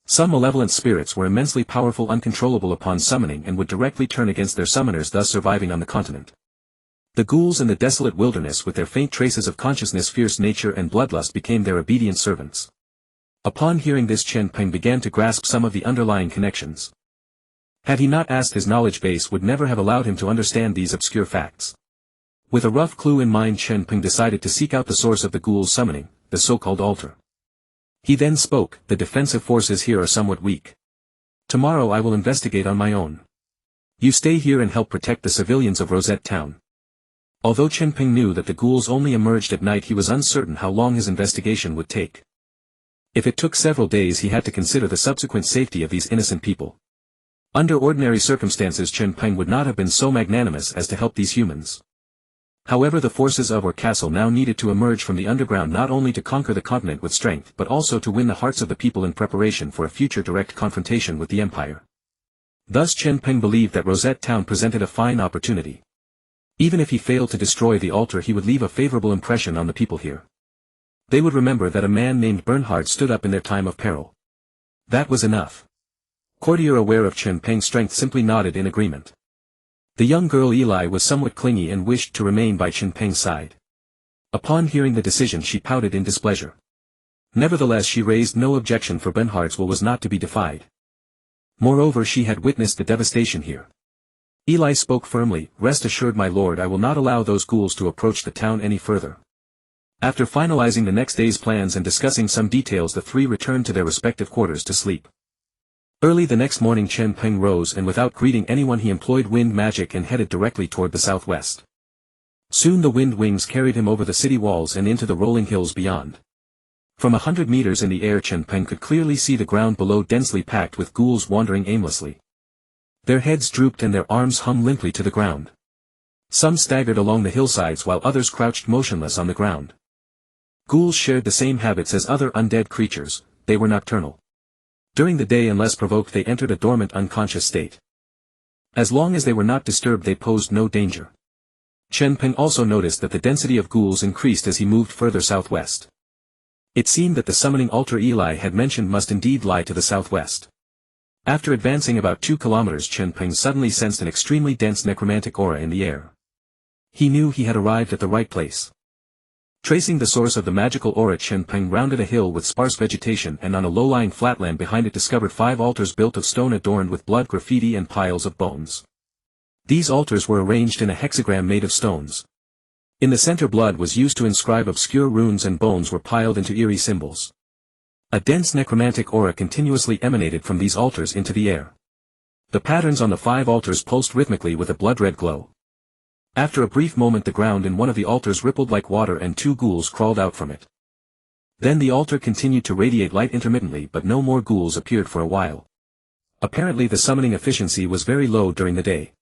Some malevolent spirits were immensely powerful, uncontrollable upon summoning, and would directly turn against their summoners, thus surviving on the continent. The ghouls in the desolate wilderness, with their faint traces of consciousness, fierce nature and bloodlust, became their obedient servants. Upon hearing this, Chen Peng began to grasp some of the underlying connections. Had he not asked, his knowledge base would never have allowed him to understand these obscure facts. With a rough clue in mind, Chen Peng decided to seek out the source of the ghouls' summoning, the so-called altar. He then spoke, "The defensive forces here are somewhat weak. Tomorrow I will investigate on my own. You stay here and help protect the civilians of Rosette Town." Although Chen Peng knew that the ghouls only emerged at night, he was uncertain how long his investigation would take. If it took several days, he had to consider the subsequent safety of these innocent people. Under ordinary circumstances, Chen Peng would not have been so magnanimous as to help these humans. However, the forces of Orr Castle now needed to emerge from the underground, not only to conquer the continent with strength, but also to win the hearts of the people in preparation for a future direct confrontation with the Empire. Thus Chen Peng believed that Rosette Town presented a fine opportunity. Even if he failed to destroy the altar, he would leave a favorable impression on the people here. They would remember that a man named Bernhard stood up in their time of peril. That was enough. Courtier, aware of Chen Peng's strength, simply nodded in agreement. The young girl Eli was somewhat clingy and wished to remain by Chen Peng's side. Upon hearing the decision, she pouted in displeasure. Nevertheless, she raised no objection, for Bernhard's will was not to be defied. Moreover, she had witnessed the devastation here. Eli spoke firmly, "Rest assured, my lord, I will not allow those ghouls to approach the town any further." After finalizing the next day's plans and discussing some details, the three returned to their respective quarters to sleep. Early the next morning, Chen Peng rose, and without greeting anyone he employed wind magic and headed directly toward the southwest. Soon the wind wings carried him over the city walls and into the rolling hills beyond. From 100 meters in the air, Chen Peng could clearly see the ground below, densely packed with ghouls wandering aimlessly. Their heads drooped and their arms hung limply to the ground. Some staggered along the hillsides while others crouched motionless on the ground. Ghouls shared the same habits as other undead creatures. They were nocturnal. During the day, unless provoked, they entered a dormant, unconscious state. As long as they were not disturbed, they posed no danger. Chen Peng also noticed that the density of ghouls increased as he moved further southwest. It seemed that the summoning altar Eli had mentioned must indeed lie to the southwest. After advancing about 2 kilometers, Chen Peng suddenly sensed an extremely dense necromantic aura in the air. He knew he had arrived at the right place. Tracing the source of the magical aura, Chen Peng rounded a hill with sparse vegetation, and on a low-lying flatland behind it discovered 5 altars built of stone adorned with blood, graffiti and piles of bones. These altars were arranged in a hexagram made of stones. In the center, blood was used to inscribe obscure runes, and bones were piled into eerie symbols. A dense necromantic aura continuously emanated from these altars into the air. The patterns on the 5 altars pulsed rhythmically with a blood-red glow. After a brief moment, the ground in one of the altars rippled like water and 2 ghouls crawled out from it. Then the altar continued to radiate light intermittently, but no more ghouls appeared for a while. Apparently the summoning efficiency was very low during the day.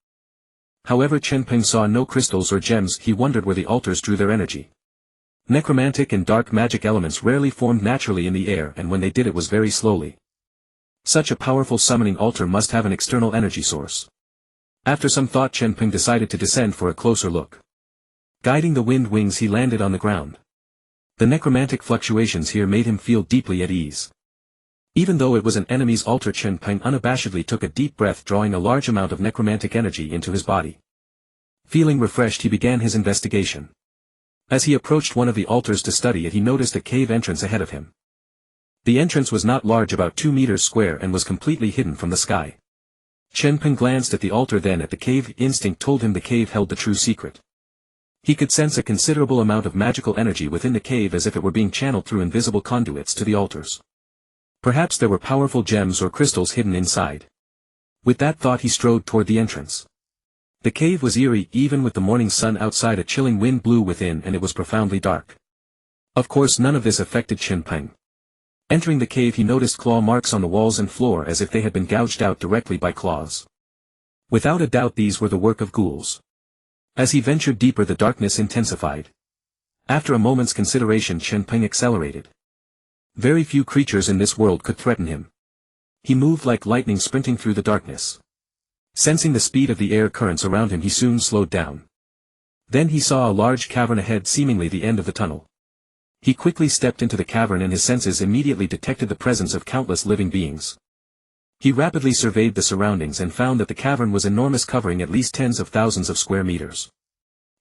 However, Chen Peng saw no crystals or gems. He wondered where the altars drew their energy. Necromantic and dark magic elements rarely formed naturally in the air, and when they did, it was very slowly. Such a powerful summoning altar must have an external energy source. After some thought, Chen Peng decided to descend for a closer look. Guiding the wind wings, he landed on the ground. The necromantic fluctuations here made him feel deeply at ease. Even though it was an enemy's altar, Chen Peng unabashedly took a deep breath, drawing a large amount of necromantic energy into his body. Feeling refreshed, he began his investigation. As he approached one of the altars to study it, he noticed a cave entrance ahead of him. The entrance was not large, about 2 meters square, and was completely hidden from the sky. Chen Peng glanced at the altar, then at the cave. Instinct told him the cave held the true secret. He could sense a considerable amount of magical energy within the cave, as if it were being channeled through invisible conduits to the altars. Perhaps there were powerful gems or crystals hidden inside. With that thought he strode toward the entrance. The cave was eerie, even with the morning sun outside. A chilling wind blew within, and it was profoundly dark. Of course none of this affected Chen Peng. Entering the cave he noticed claw marks on the walls and floor, as if they had been gouged out directly by claws. Without a doubt these were the work of ghouls. As he ventured deeper the darkness intensified. After a moment's consideration Chen Peng accelerated. Very few creatures in this world could threaten him. He moved like lightning, sprinting through the darkness. Sensing the speed of the air currents around him he soon slowed down. Then he saw a large cavern ahead, seemingly the end of the tunnel. He quickly stepped into the cavern and his senses immediately detected the presence of countless living beings. He rapidly surveyed the surroundings and found that the cavern was enormous, covering at least tens of thousands of square meters.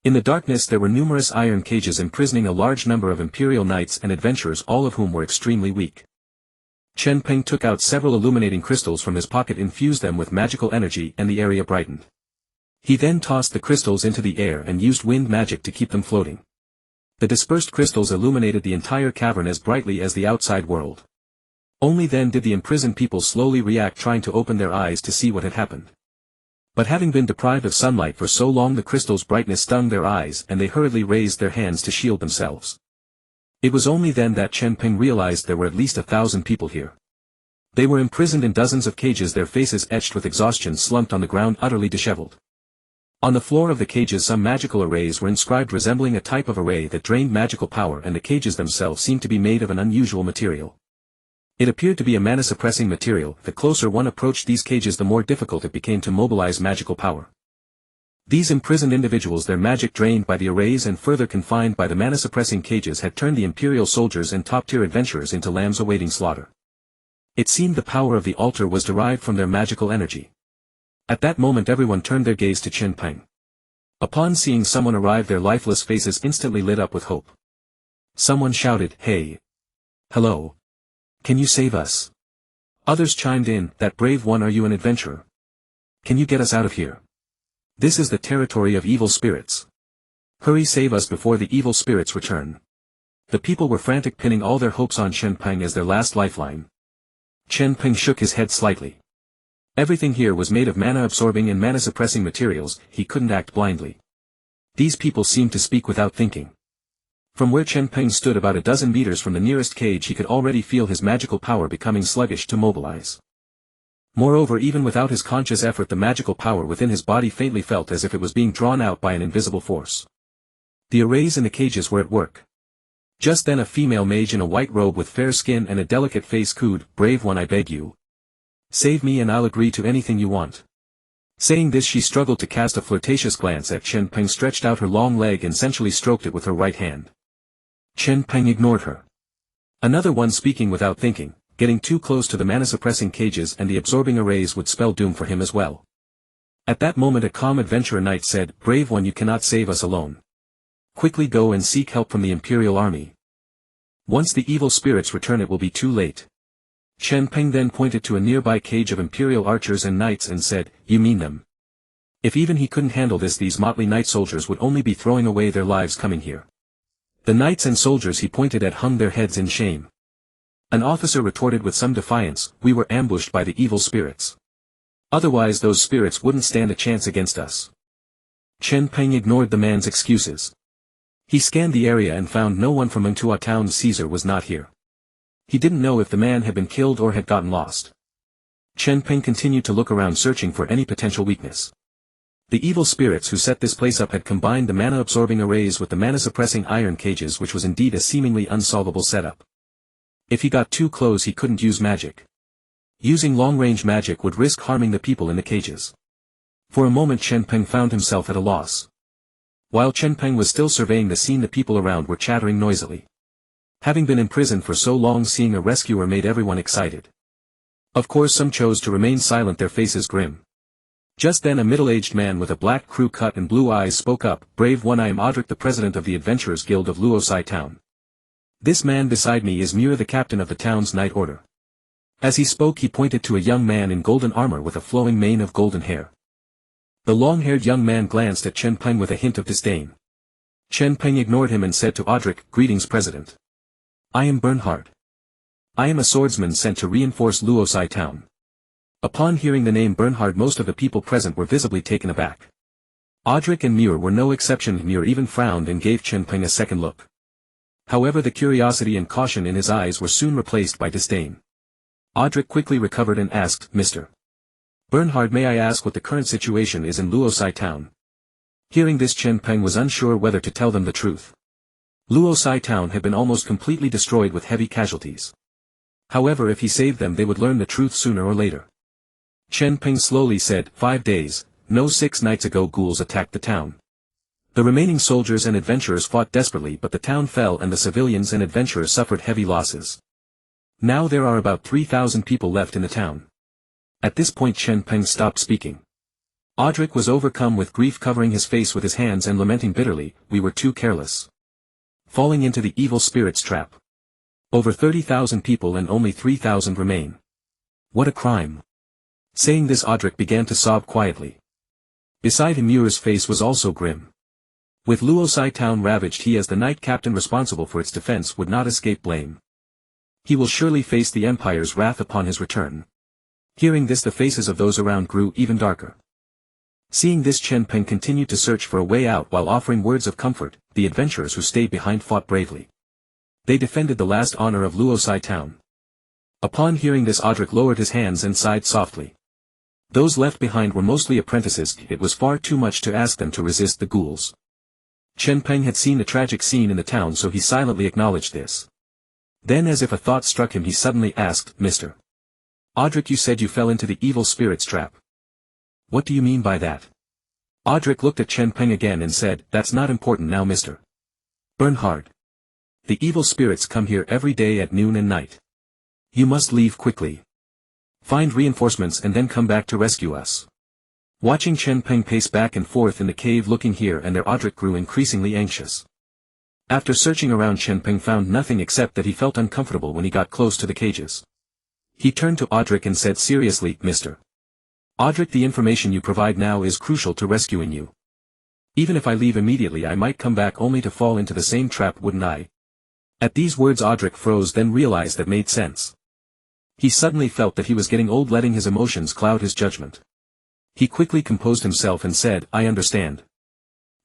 In the darkness there were numerous iron cages imprisoning a large number of imperial knights and adventurers, all of whom were extremely weak. Chen Peng took out several illuminating crystals from his pocket, infused them with magical energy, and the area brightened. He then tossed the crystals into the air and used wind magic to keep them floating. The dispersed crystals illuminated the entire cavern as brightly as the outside world. Only then did the imprisoned people slowly react, trying to open their eyes to see what had happened. But having been deprived of sunlight for so long, the crystal's brightness stung their eyes and they hurriedly raised their hands to shield themselves. It was only then that Chen Peng realized there were at least 1,000 people here. They were imprisoned in dozens of cages, their faces etched with exhaustion, slumped on the ground, utterly disheveled. On the floor of the cages some magical arrays were inscribed, resembling a type of array that drained magical power, and the cages themselves seemed to be made of an unusual material. It appeared to be a mana-suppressing material. The closer one approached these cages the more difficult it became to mobilize magical power. These imprisoned individuals, their magic drained by the arrays and further confined by the mana-suppressing cages, had turned the imperial soldiers and top-tier adventurers into lambs awaiting slaughter. It seemed the power of the altar was derived from their magical energy. At that moment everyone turned their gaze to Chen Peng. Upon seeing someone arrive their lifeless faces instantly lit up with hope. Someone shouted, "Hey! Hello! Can you save us?" Others chimed in, "That brave one, are you an adventurer? Can you get us out of here? This is the territory of evil spirits. Hurry, save us before the evil spirits return." The people were frantic, pinning all their hopes on Chen Peng as their last lifeline. Chen Peng shook his head slightly. Everything here was made of mana-absorbing and mana-suppressing materials. He couldn't act blindly. These people seemed to speak without thinking. From where Chen Peng stood, about a dozen meters from the nearest cage, he could already feel his magical power becoming sluggish to mobilize. Moreover, even without his conscious effort, the magical power within his body faintly felt as if it was being drawn out by an invisible force. The arrays in the cages were at work. Just then a female mage in a white robe with fair skin and a delicate face cooed, "Brave one, I beg you. Save me and I'll agree to anything you want." Saying this she struggled to cast a flirtatious glance at Chen Peng, stretched out her long leg and sensually stroked it with her right hand. Chen Peng ignored her. Another one, speaking without thinking, "Getting too close to the mana-suppressing cages and the absorbing arrays would spell doom for him as well." At that moment a calm adventurer knight said, "Brave one, you cannot save us alone. Quickly go and seek help from the Imperial Army. Once the evil spirits return it will be too late." Chen Peng then pointed to a nearby cage of Imperial archers and knights and said, "You mean them?" If even he couldn't handle this, these motley knight soldiers would only be throwing away their lives coming here. The knights and soldiers he pointed at hung their heads in shame. An officer retorted with some defiance, "We were ambushed by the evil spirits. Otherwise those spirits wouldn't stand a chance against us." Chen Peng ignored the man's excuses. He scanned the area and found no one from Mantua town. Caesar was not here. He didn't know if the man had been killed or had gotten lost. Chen Peng continued to look around, searching for any potential weakness. The evil spirits who set this place up had combined the mana-absorbing arrays with the mana-suppressing iron cages, which was indeed a seemingly unsolvable setup. If he got too close he couldn't use magic. Using long-range magic would risk harming the people in the cages. For a moment Chen Peng found himself at a loss. While Chen Peng was still surveying the scene, the people around were chattering noisily. Having been imprisoned for so long, seeing a rescuer made everyone excited. Of course some chose to remain silent, their faces grim. Just then a middle-aged man with a black crew cut and blue eyes spoke up, "Brave one, I am Audric, the president of the Adventurers Guild of Luosai Town. This man beside me is Muir, the captain of the town's night order. As he spoke he pointed to a young man in golden armor with a flowing mane of golden hair. The long-haired young man glanced at Chen Peng with a hint of disdain. Chen Peng ignored him and said to Audric, "Greetings, President. I am Bernhard. I am a swordsman sent to reinforce Luosai town." Upon hearing the name Bernhard, most of the people present were visibly taken aback. Audric and Muir were no exception. Muir even frowned and gave Chen Peng a second look. However, the curiosity and caution in his eyes were soon replaced by disdain. Audric quickly recovered and asked, "Mr. Bernhard, may I ask what the current situation is in Luosai town?" Hearing this, Chen Peng was unsure whether to tell them the truth. Luosai town had been almost completely destroyed with heavy casualties. However, if he saved them they would learn the truth sooner or later. Chen Peng slowly said, 5 days, no 6 nights ago ghouls attacked the town. The remaining soldiers and adventurers fought desperately, but the town fell and the civilians and adventurers suffered heavy losses. Now there are about 3,000 people left in the town. At this point Chen Peng stopped speaking. Audric was overcome with grief, covering his face with his hands and lamenting bitterly, "We were too careless. Falling into the evil spirit's trap. Over 30,000 people and only 3,000 remain. What a crime." Saying this, Audric began to sob quietly. Beside him Muir's face was also grim. With Luosai town ravaged, he as the knight captain responsible for its defense would not escape blame. He will surely face the Empire's wrath upon his return. Hearing this, the faces of those around grew even darker. Seeing this, Chen Peng continued to search for a way out while offering words of comfort. The adventurers who stayed behind fought bravely. They defended the last honor of Luosai town. Upon hearing this, Audric lowered his hands and sighed softly. Those left behind were mostly apprentices. It was far too much to ask them to resist the ghouls. Chen Peng had seen a tragic scene in the town, so he silently acknowledged this. Then, as if a thought struck him, he suddenly asked, "Mr. Audric, you said you fell into the evil spirit's trap. What do you mean by that?" Audric looked at Chen Peng again and said, "That's not important now, Mr. Bernhard. The evil spirits come here every day at noon and night. You must leave quickly. Find reinforcements and then come back to rescue us." Watching Chen Peng pace back and forth in the cave looking here and there, Audric grew increasingly anxious. After searching around, Chen Peng found nothing except that he felt uncomfortable when he got close to the cages. He turned to Audric and said seriously, "Mr. Audric, the information you provide now is crucial to rescuing you. Even if I leave immediately, I might come back only to fall into the same trap, wouldn't I?" At these words Audric froze, then realized that made sense. He suddenly felt that he was getting old, letting his emotions cloud his judgment. He quickly composed himself and said, "I understand."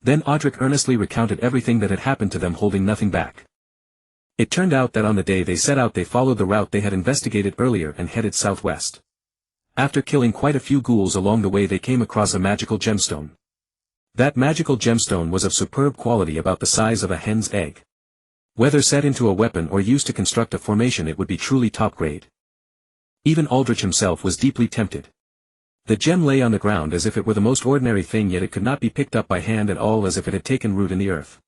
Then Audric earnestly recounted everything that had happened to them, holding nothing back. It turned out that on the day they set out they followed the route they had investigated earlier and headed southwest. After killing quite a few ghouls along the way, they came across a magical gemstone. That magical gemstone was of superb quality, about the size of a hen's egg. Whether set into a weapon or used to construct a formation, it would be truly top grade. Even Aldrich himself was deeply tempted. The gem lay on the ground as if it were the most ordinary thing, yet it could not be picked up by hand at all, as if it had taken root in the earth.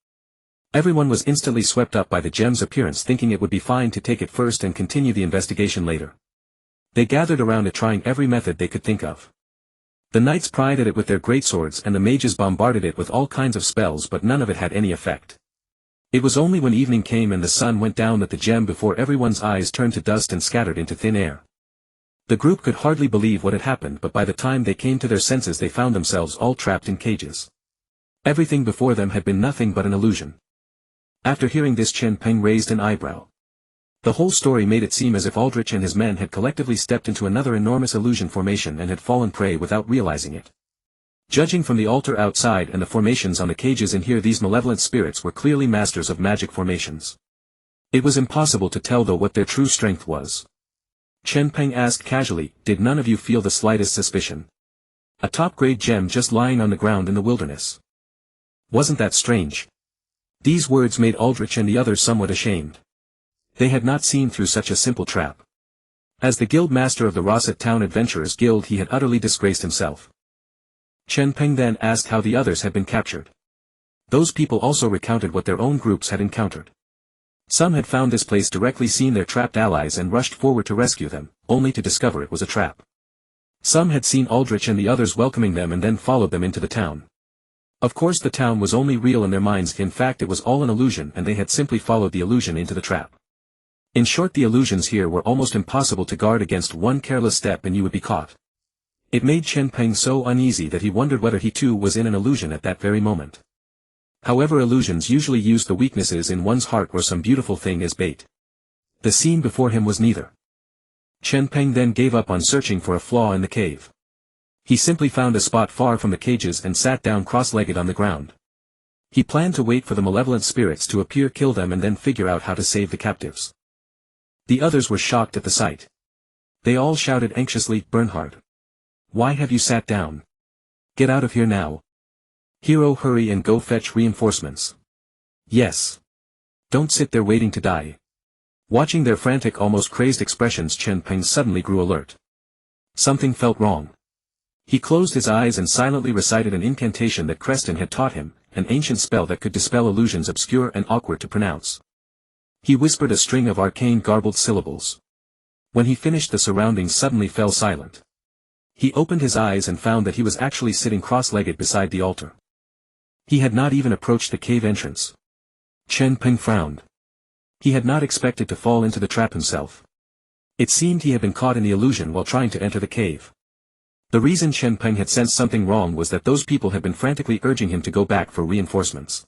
Everyone was instantly swept up by the gem's appearance, thinking it would be fine to take it first and continue the investigation later. They gathered around it, trying every method they could think of. The knights pried at it with their greatswords and the mages bombarded it with all kinds of spells, but none of it had any effect. It was only when evening came and the sun went down that the gem before everyone's eyes turned to dust and scattered into thin air. The group could hardly believe what had happened, but by the time they came to their senses they found themselves all trapped in cages. Everything before them had been nothing but an illusion. After hearing this, Chen Peng raised an eyebrow. The whole story made it seem as if Aldrich and his men had collectively stepped into another enormous illusion formation and had fallen prey without realizing it. Judging from the altar outside and the formations on the cages in here, these malevolent spirits were clearly masters of magic formations. It was impossible to tell though what their true strength was. Chen Peng asked casually, "Did none of you feel the slightest suspicion? A top-grade gem just lying on the ground in the wilderness. Wasn't that strange?" These words made Aldrich and the others somewhat ashamed. They had not seen through such a simple trap. As the guild master of the Rosset Town Adventurers Guild, he had utterly disgraced himself. Chen Peng then asked how the others had been captured. Those people also recounted what their own groups had encountered. Some had found this place directly, seen their trapped allies and rushed forward to rescue them, only to discover it was a trap. Some had seen Aldrich and the others welcoming them and then followed them into the town. Of course the town was only real in their minds, in fact it was all an illusion and they had simply followed the illusion into the trap. In short, the illusions here were almost impossible to guard against. One careless step and you would be caught. It made Chen Peng so uneasy that he wondered whether he too was in an illusion at that very moment. However, illusions usually use the weaknesses in one's heart or some beautiful thing as bait. The scene before him was neither. Chen Peng then gave up on searching for a flaw in the cave. He simply found a spot far from the cages and sat down cross-legged on the ground. He planned to wait for the malevolent spirits to appear, kill them and then figure out how to save the captives. The others were shocked at the sight. They all shouted anxiously, "Bernhard! Why have you sat down? Get out of here now. Hero, hurry and go fetch reinforcements. Yes. Don't sit there waiting to die." Watching their frantic, almost crazed expressions, Chen Peng suddenly grew alert. Something felt wrong. He closed his eyes and silently recited an incantation that Creston had taught him, an ancient spell that could dispel illusions obscure and awkward to pronounce. He whispered a string of arcane garbled syllables. When he finished, the surroundings suddenly fell silent. He opened his eyes and found that he was actually sitting cross-legged beside the altar. He had not even approached the cave entrance. Chen Peng frowned. He had not expected to fall into the trap himself. It seemed he had been caught in the illusion while trying to enter the cave. The reason Chen Peng had sensed something wrong was that those people had been frantically urging him to go back for reinforcements.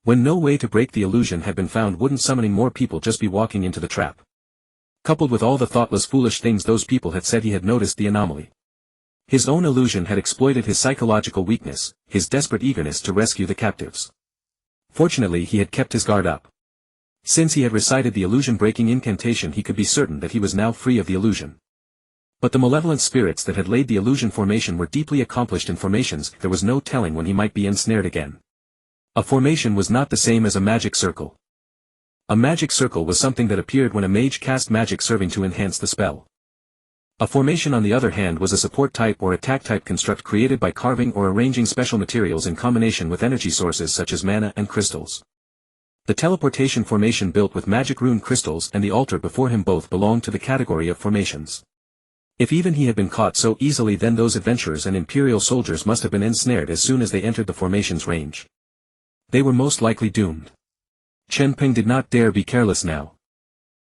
When no way to break the illusion had been found, wouldn't summoning more people just be walking into the trap? Coupled with all the thoughtless foolish things those people had said, he had noticed the anomaly. His own illusion had exploited his psychological weakness, his desperate eagerness to rescue the captives. Fortunately he had kept his guard up. Since he had recited the illusion-breaking incantation, he could be certain that he was now free of the illusion. But the malevolent spirits that had laid the illusion formation were deeply accomplished in formations. There was no telling when he might be ensnared again. A formation was not the same as a magic circle. A magic circle was something that appeared when a mage cast magic, serving to enhance the spell. A formation, on the other hand, was a support type or attack type construct created by carving or arranging special materials in combination with energy sources such as mana and crystals. The teleportation formation built with magic rune crystals and the altar before him both belonged to the category of formations. If even he had been caught so easily, then those adventurers and imperial soldiers must have been ensnared as soon as they entered the formation's range. They were most likely doomed. Chen Peng did not dare be careless now.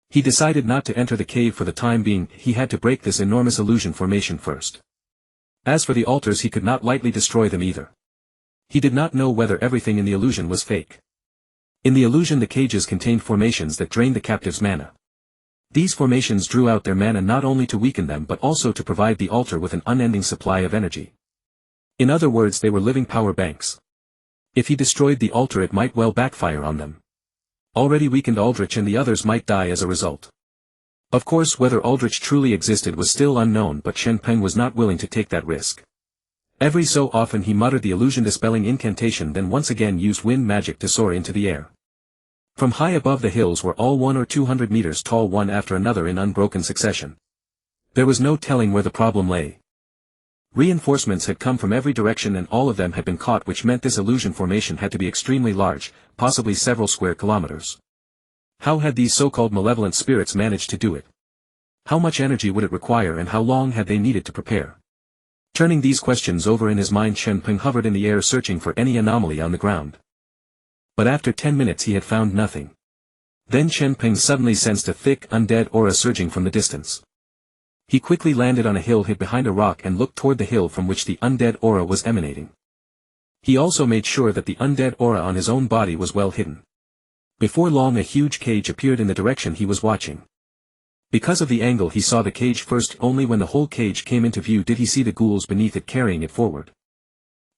He decided not to enter the cave for the time being. He had to break this enormous illusion formation first. As for the altars, he could not lightly destroy them either. He did not know whether everything in the illusion was fake. In the illusion, the cages contained formations that drained the captives' mana. These formations drew out their mana not only to weaken them but also to provide the altar with an unending supply of energy. In other words, they were living power banks. If he destroyed the altar, it might well backfire on them. Already weakened Aldrich and the others might die as a result. Of course, whether Aldrich truly existed was still unknown, but Chen Peng was not willing to take that risk. Every so often he muttered the illusion-dispelling incantation, then once again used wind magic to soar into the air. From high above, the hills were all 100 or 200 meters tall, one after another in unbroken succession. There was no telling where the problem lay. Reinforcements had come from every direction and all of them had been caught, which meant this illusion formation had to be extremely large, possibly several square kilometers. How had these so-called malevolent spirits managed to do it? How much energy would it require and how long had they needed to prepare? Turning these questions over in his mind, Chen Peng hovered in the air searching for any anomaly on the ground. But after 10 minutes he had found nothing. Then Chen Peng suddenly sensed a thick, undead aura surging from the distance. He quickly landed on a hill hid behind a rock and looked toward the hill from which the undead aura was emanating. He also made sure that the undead aura on his own body was well hidden. Before long a huge cage appeared in the direction he was watching. Because of the angle he saw the cage first, only when the whole cage came into view did he see the ghouls beneath it carrying it forward.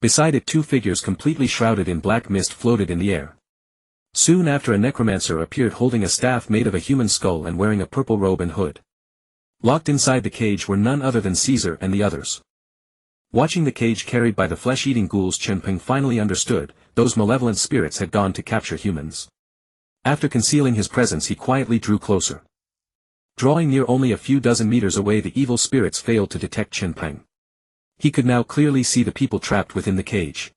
Beside it, two figures completely shrouded in black mist floated in the air. Soon after, a necromancer appeared holding a staff made of a human skull and wearing a purple robe and hood. Locked inside the cage were none other than Caesar and the others. Watching the cage carried by the flesh-eating ghouls, Chen Peng finally understood, those malevolent spirits had gone to capture humans. After concealing his presence, he quietly drew closer. Drawing near, only a few dozen meters away, the evil spirits failed to detect Chen Peng. He could now clearly see the people trapped within the cage.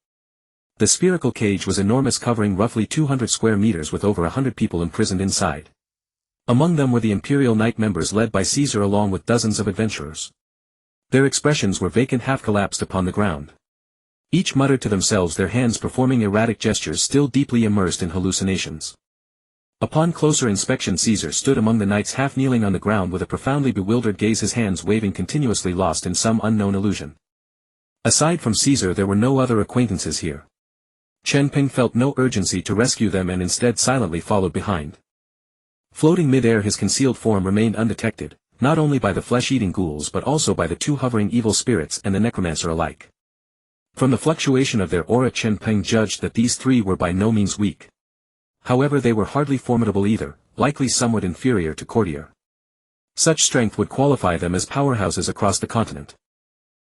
The spherical cage was enormous, covering roughly 200 square meters with over 100 people imprisoned inside. Among them were the Imperial Knight members led by Caesar along with dozens of adventurers. Their expressions were vacant, half collapsed upon the ground. Each muttered to themselves, their hands performing erratic gestures, still deeply immersed in hallucinations. Upon closer inspection, Caesar stood among the knights, half kneeling on the ground with a profoundly bewildered gaze, his hands waving continuously, lost in some unknown illusion. Aside from Caesar, there were no other acquaintances here. Chen Peng felt no urgency to rescue them and instead silently followed behind. Floating mid-air, his concealed form remained undetected, not only by the flesh-eating ghouls but also by the two hovering evil spirits and the necromancer alike. From the fluctuation of their aura, Chen Peng judged that these three were by no means weak. However, they were hardly formidable either, likely somewhat inferior to courtier. Such strength would qualify them as powerhouses across the continent.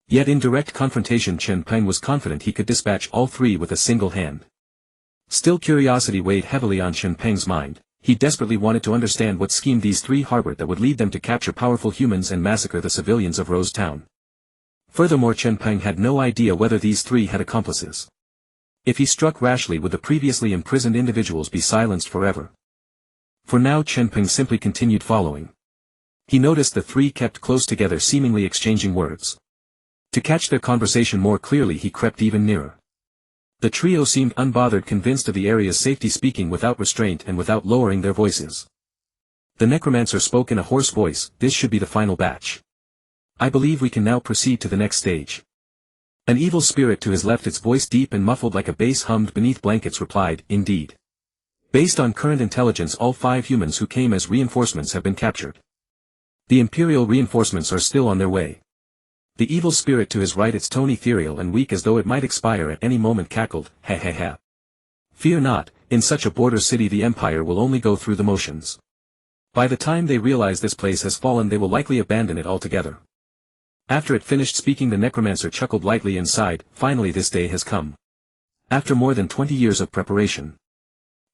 Yet in direct confrontation, Chen Peng was confident he could dispatch all three with a single hand. Still, curiosity weighed heavily on Chen Peng's mind. He desperately wanted to understand what scheme these three harbored that would lead them to capture powerful humans and massacre the civilians of Rose Town. Furthermore, Chen Peng had no idea whether these three had accomplices. If he struck rashly, would the previously imprisoned individuals be silenced forever? For now, Chen Peng simply continued following. He noticed the three kept close together, seemingly exchanging words. To catch their conversation more clearly, he crept even nearer. The trio seemed unbothered, convinced of the area's safety, speaking without restraint and without lowering their voices. The necromancer spoke in a hoarse voice, "This should be the final batch. I believe we can now proceed to the next stage." An evil spirit to his left, its voice deep and muffled like a bass hummed beneath blankets, replied, "Indeed. Based on current intelligence, all 5 humans who came as reinforcements have been captured. The Imperial reinforcements are still on their way." The evil spirit to his right, its tone ethereal and weak as though it might expire at any moment, cackled, "Ha ha ha. Fear not, in such a border city the Empire will only go through the motions. By the time they realize this place has fallen, they will likely abandon it altogether." After it finished speaking, the necromancer chuckled lightly and sighed, "Finally this day has come. After more than 20 years of preparation.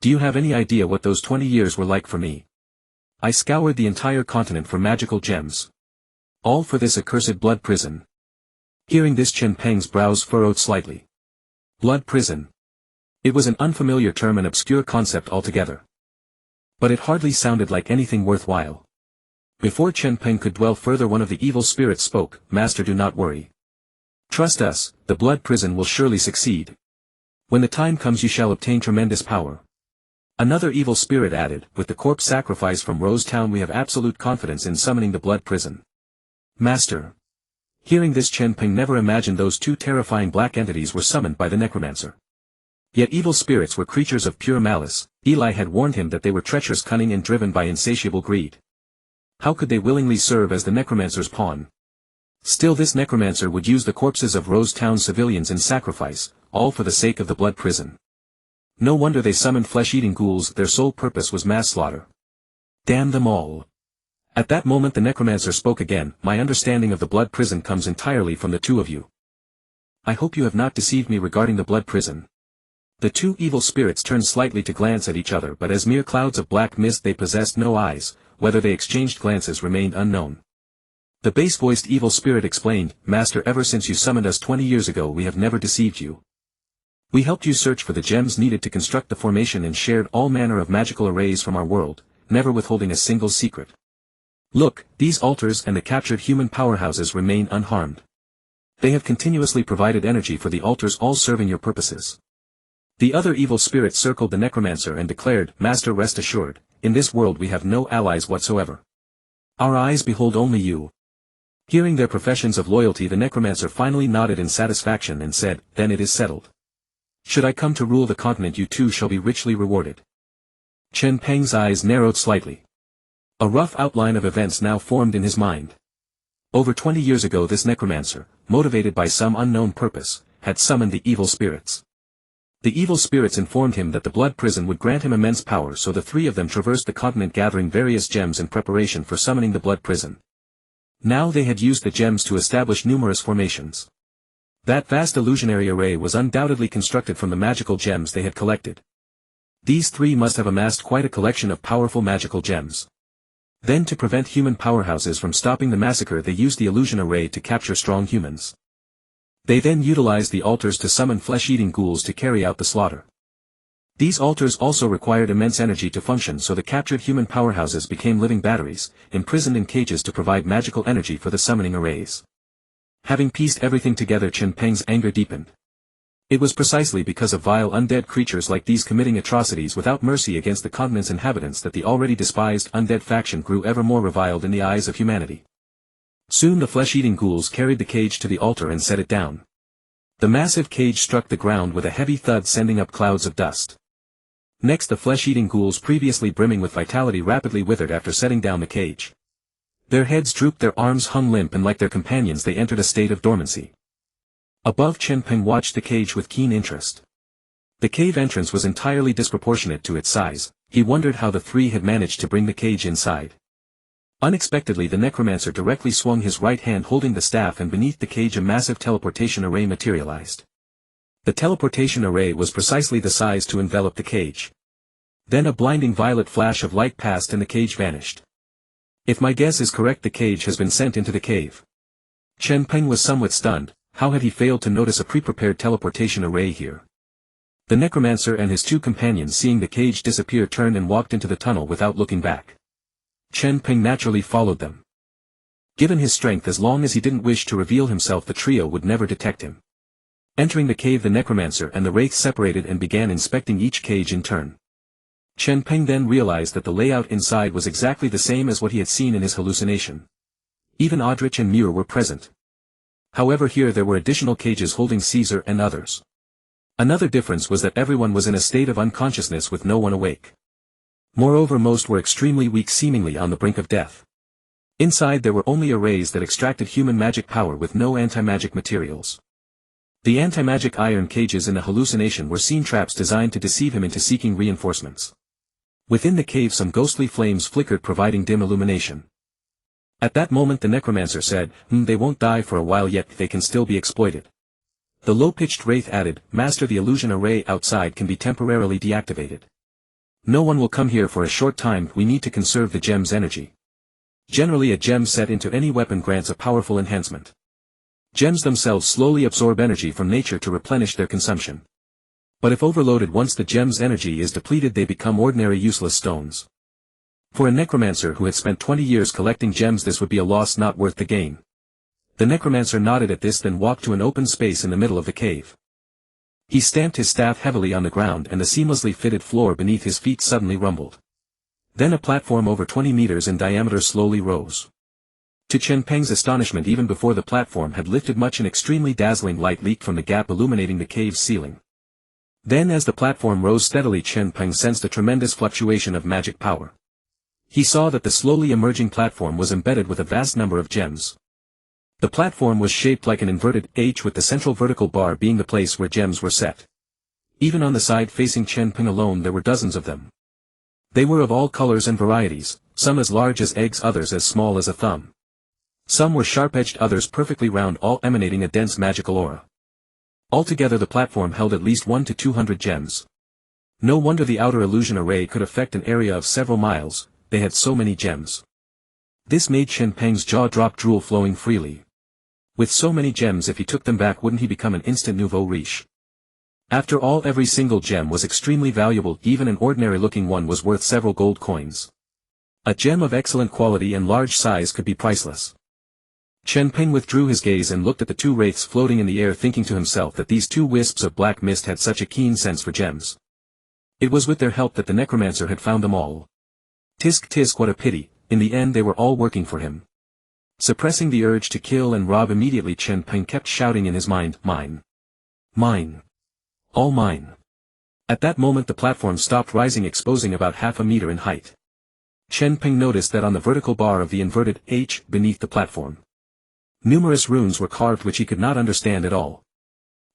Do you have any idea what those 20 years were like for me? I scoured the entire continent for magical gems. All for this accursed blood prison." Hearing this, Chen Peng's brows furrowed slightly. Blood prison. It was an unfamiliar term, an obscure concept altogether. But it hardly sounded like anything worthwhile. Before Chen Peng could dwell further, one of the evil spirits spoke, "Master, do not worry. Trust us, the blood prison will surely succeed. When the time comes you shall obtain tremendous power." Another evil spirit added, "With the corpse sacrifice from Rose Town we have absolute confidence in summoning the blood prison." "Master." Hearing this, Chen Peng never imagined those two terrifying black entities were summoned by the necromancer. Yet evil spirits were creatures of pure malice. Eli had warned him that they were treacherous, cunning and driven by insatiable greed. How could they willingly serve as the necromancer's pawn? Still, this necromancer would use the corpses of Rose Town civilians in sacrifice, all for the sake of the blood prison. No wonder they summoned flesh-eating ghouls, their sole purpose was mass slaughter. Damn them all. At that moment the necromancer spoke again, "My understanding of the blood prison comes entirely from the two of you. I hope you have not deceived me regarding the blood prison." The two evil spirits turned slightly to glance at each other, but as mere clouds of black mist they possessed no eyes. Whether they exchanged glances remained unknown. The bass-voiced evil spirit explained, "Master, ever since you summoned us 20 years ago we have never deceived you. We helped you search for the gems needed to construct the formation and shared all manner of magical arrays from our world, never withholding a single secret. Look, these altars and the captured human powerhouses remain unharmed. They have continuously provided energy for the altars, all serving your purposes." The other evil spirit circled the necromancer and declared, "Master, rest assured, in this world we have no allies whatsoever. Our eyes behold only you." Hearing their professions of loyalty, the necromancer finally nodded in satisfaction and said, "Then it is settled. Should I come to rule the continent you too shall be richly rewarded." Chen Peng's eyes narrowed slightly. A rough outline of events now formed in his mind. Over 20 years ago this necromancer, motivated by some unknown purpose, had summoned the evil spirits. The evil spirits informed him that the blood prison would grant him immense power, so the three of them traversed the continent gathering various gems in preparation for summoning the blood prison. Now they had used the gems to establish numerous formations. That vast illusionary array was undoubtedly constructed from the magical gems they had collected. These three must have amassed quite a collection of powerful magical gems. Then, to prevent human powerhouses from stopping the massacre, they used the illusion array to capture strong humans. They then utilized the altars to summon flesh-eating ghouls to carry out the slaughter. These altars also required immense energy to function, so the captured human powerhouses became living batteries, imprisoned in cages to provide magical energy for the summoning arrays. Having pieced everything together, Chen Peng's anger deepened. It was precisely because of vile undead creatures like these committing atrocities without mercy against the continent's inhabitants that the already despised undead faction grew ever more reviled in the eyes of humanity. Soon the flesh-eating ghouls carried the cage to the altar and set it down. The massive cage struck the ground with a heavy thud, sending up clouds of dust. Next, the flesh-eating ghouls previously brimming with vitality rapidly withered after setting down the cage. Their heads drooped, their arms hung limp, and like their companions they entered a state of dormancy. Above, Chen Peng watched the cage with keen interest. The cave entrance was entirely disproportionate to its size. He wondered how the three had managed to bring the cage inside. Unexpectedly, the necromancer directly swung his right hand holding the staff, and beneath the cage a massive teleportation array materialized. The teleportation array was precisely the size to envelop the cage. Then a blinding violet flash of light passed and the cage vanished. If my guess is correct, the cage has been sent into the cave. Chen Peng was somewhat stunned. How had he failed to notice a pre-prepared teleportation array here? The necromancer and his two companions, seeing the cage disappear, turned and walked into the tunnel without looking back. Chen Peng naturally followed them. Given his strength, as long as he didn't wish to reveal himself, the trio would never detect him. Entering the cave, the necromancer and the wraith separated and began inspecting each cage in turn. Chen Peng then realized that the layout inside was exactly the same as what he had seen in his hallucination. Even Aldrich and Muir were present. However, here there were additional cages holding Caesar and others. Another difference was that everyone was in a state of unconsciousness with no one awake. Moreover, most were extremely weak, seemingly on the brink of death. Inside there were only arrays that extracted human magic power with no anti-magic materials. The anti-magic iron cages in the hallucination were scene traps designed to deceive him into seeking reinforcements. Within the cave some ghostly flames flickered, providing dim illumination. At that moment the necromancer said, They won't die for a while yet, they can still be exploited. The low-pitched wraith added, Master, the illusion array outside can be temporarily deactivated. No one will come here for a short time, we need to conserve the gem's energy. Generally a gem set into any weapon grants a powerful enhancement. Gems themselves slowly absorb energy from nature to replenish their consumption. But if overloaded, once the gem's energy is depleted, they become ordinary useless stones. For a necromancer who had spent 20 years collecting gems, this would be a loss not worth the gain. The necromancer nodded at this, then walked to an open space in the middle of the cave. He stamped his staff heavily on the ground, and the seamlessly fitted floor beneath his feet suddenly rumbled. Then a platform over 20 meters in diameter slowly rose. To Chen Peng's astonishment, even before the platform had lifted much, an extremely dazzling light leaked from the gap illuminating the cave's ceiling. Then as the platform rose steadily, Chen Peng sensed a tremendous fluctuation of magic power. He saw that the slowly emerging platform was embedded with a vast number of gems. The platform was shaped like an inverted H, with the central vertical bar being the place where gems were set. Even on the side facing Chen Peng alone there were dozens of them. They were of all colors and varieties, some as large as eggs, others as small as a thumb. Some were sharp-edged, others perfectly round, all emanating a dense magical aura. Altogether the platform held at least 100 to 200 gems. No wonder the outer illusion array could affect an area of several miles. They had so many gems. This made Chen Peng's jaw drop, drool flowing freely. With so many gems, if he took them back, wouldn't he become an instant nouveau riche? After all, every single gem was extremely valuable, even an ordinary-looking one was worth several gold coins. A gem of excellent quality and large size could be priceless. Chen Peng withdrew his gaze and looked at the two wraiths floating in the air, thinking to himself that these two wisps of black mist had such a keen sense for gems. It was with their help that the necromancer had found them all. Tisk tisk, what a pity, in the end they were all working for him. Suppressing the urge to kill and rob immediately, Chen Peng kept shouting in his mind, Mine! Mine! All mine! At that moment the platform stopped rising, exposing about half a meter in height. Chen Peng noticed that on the vertical bar of the inverted H beneath the platform, numerous runes were carved which he could not understand at all.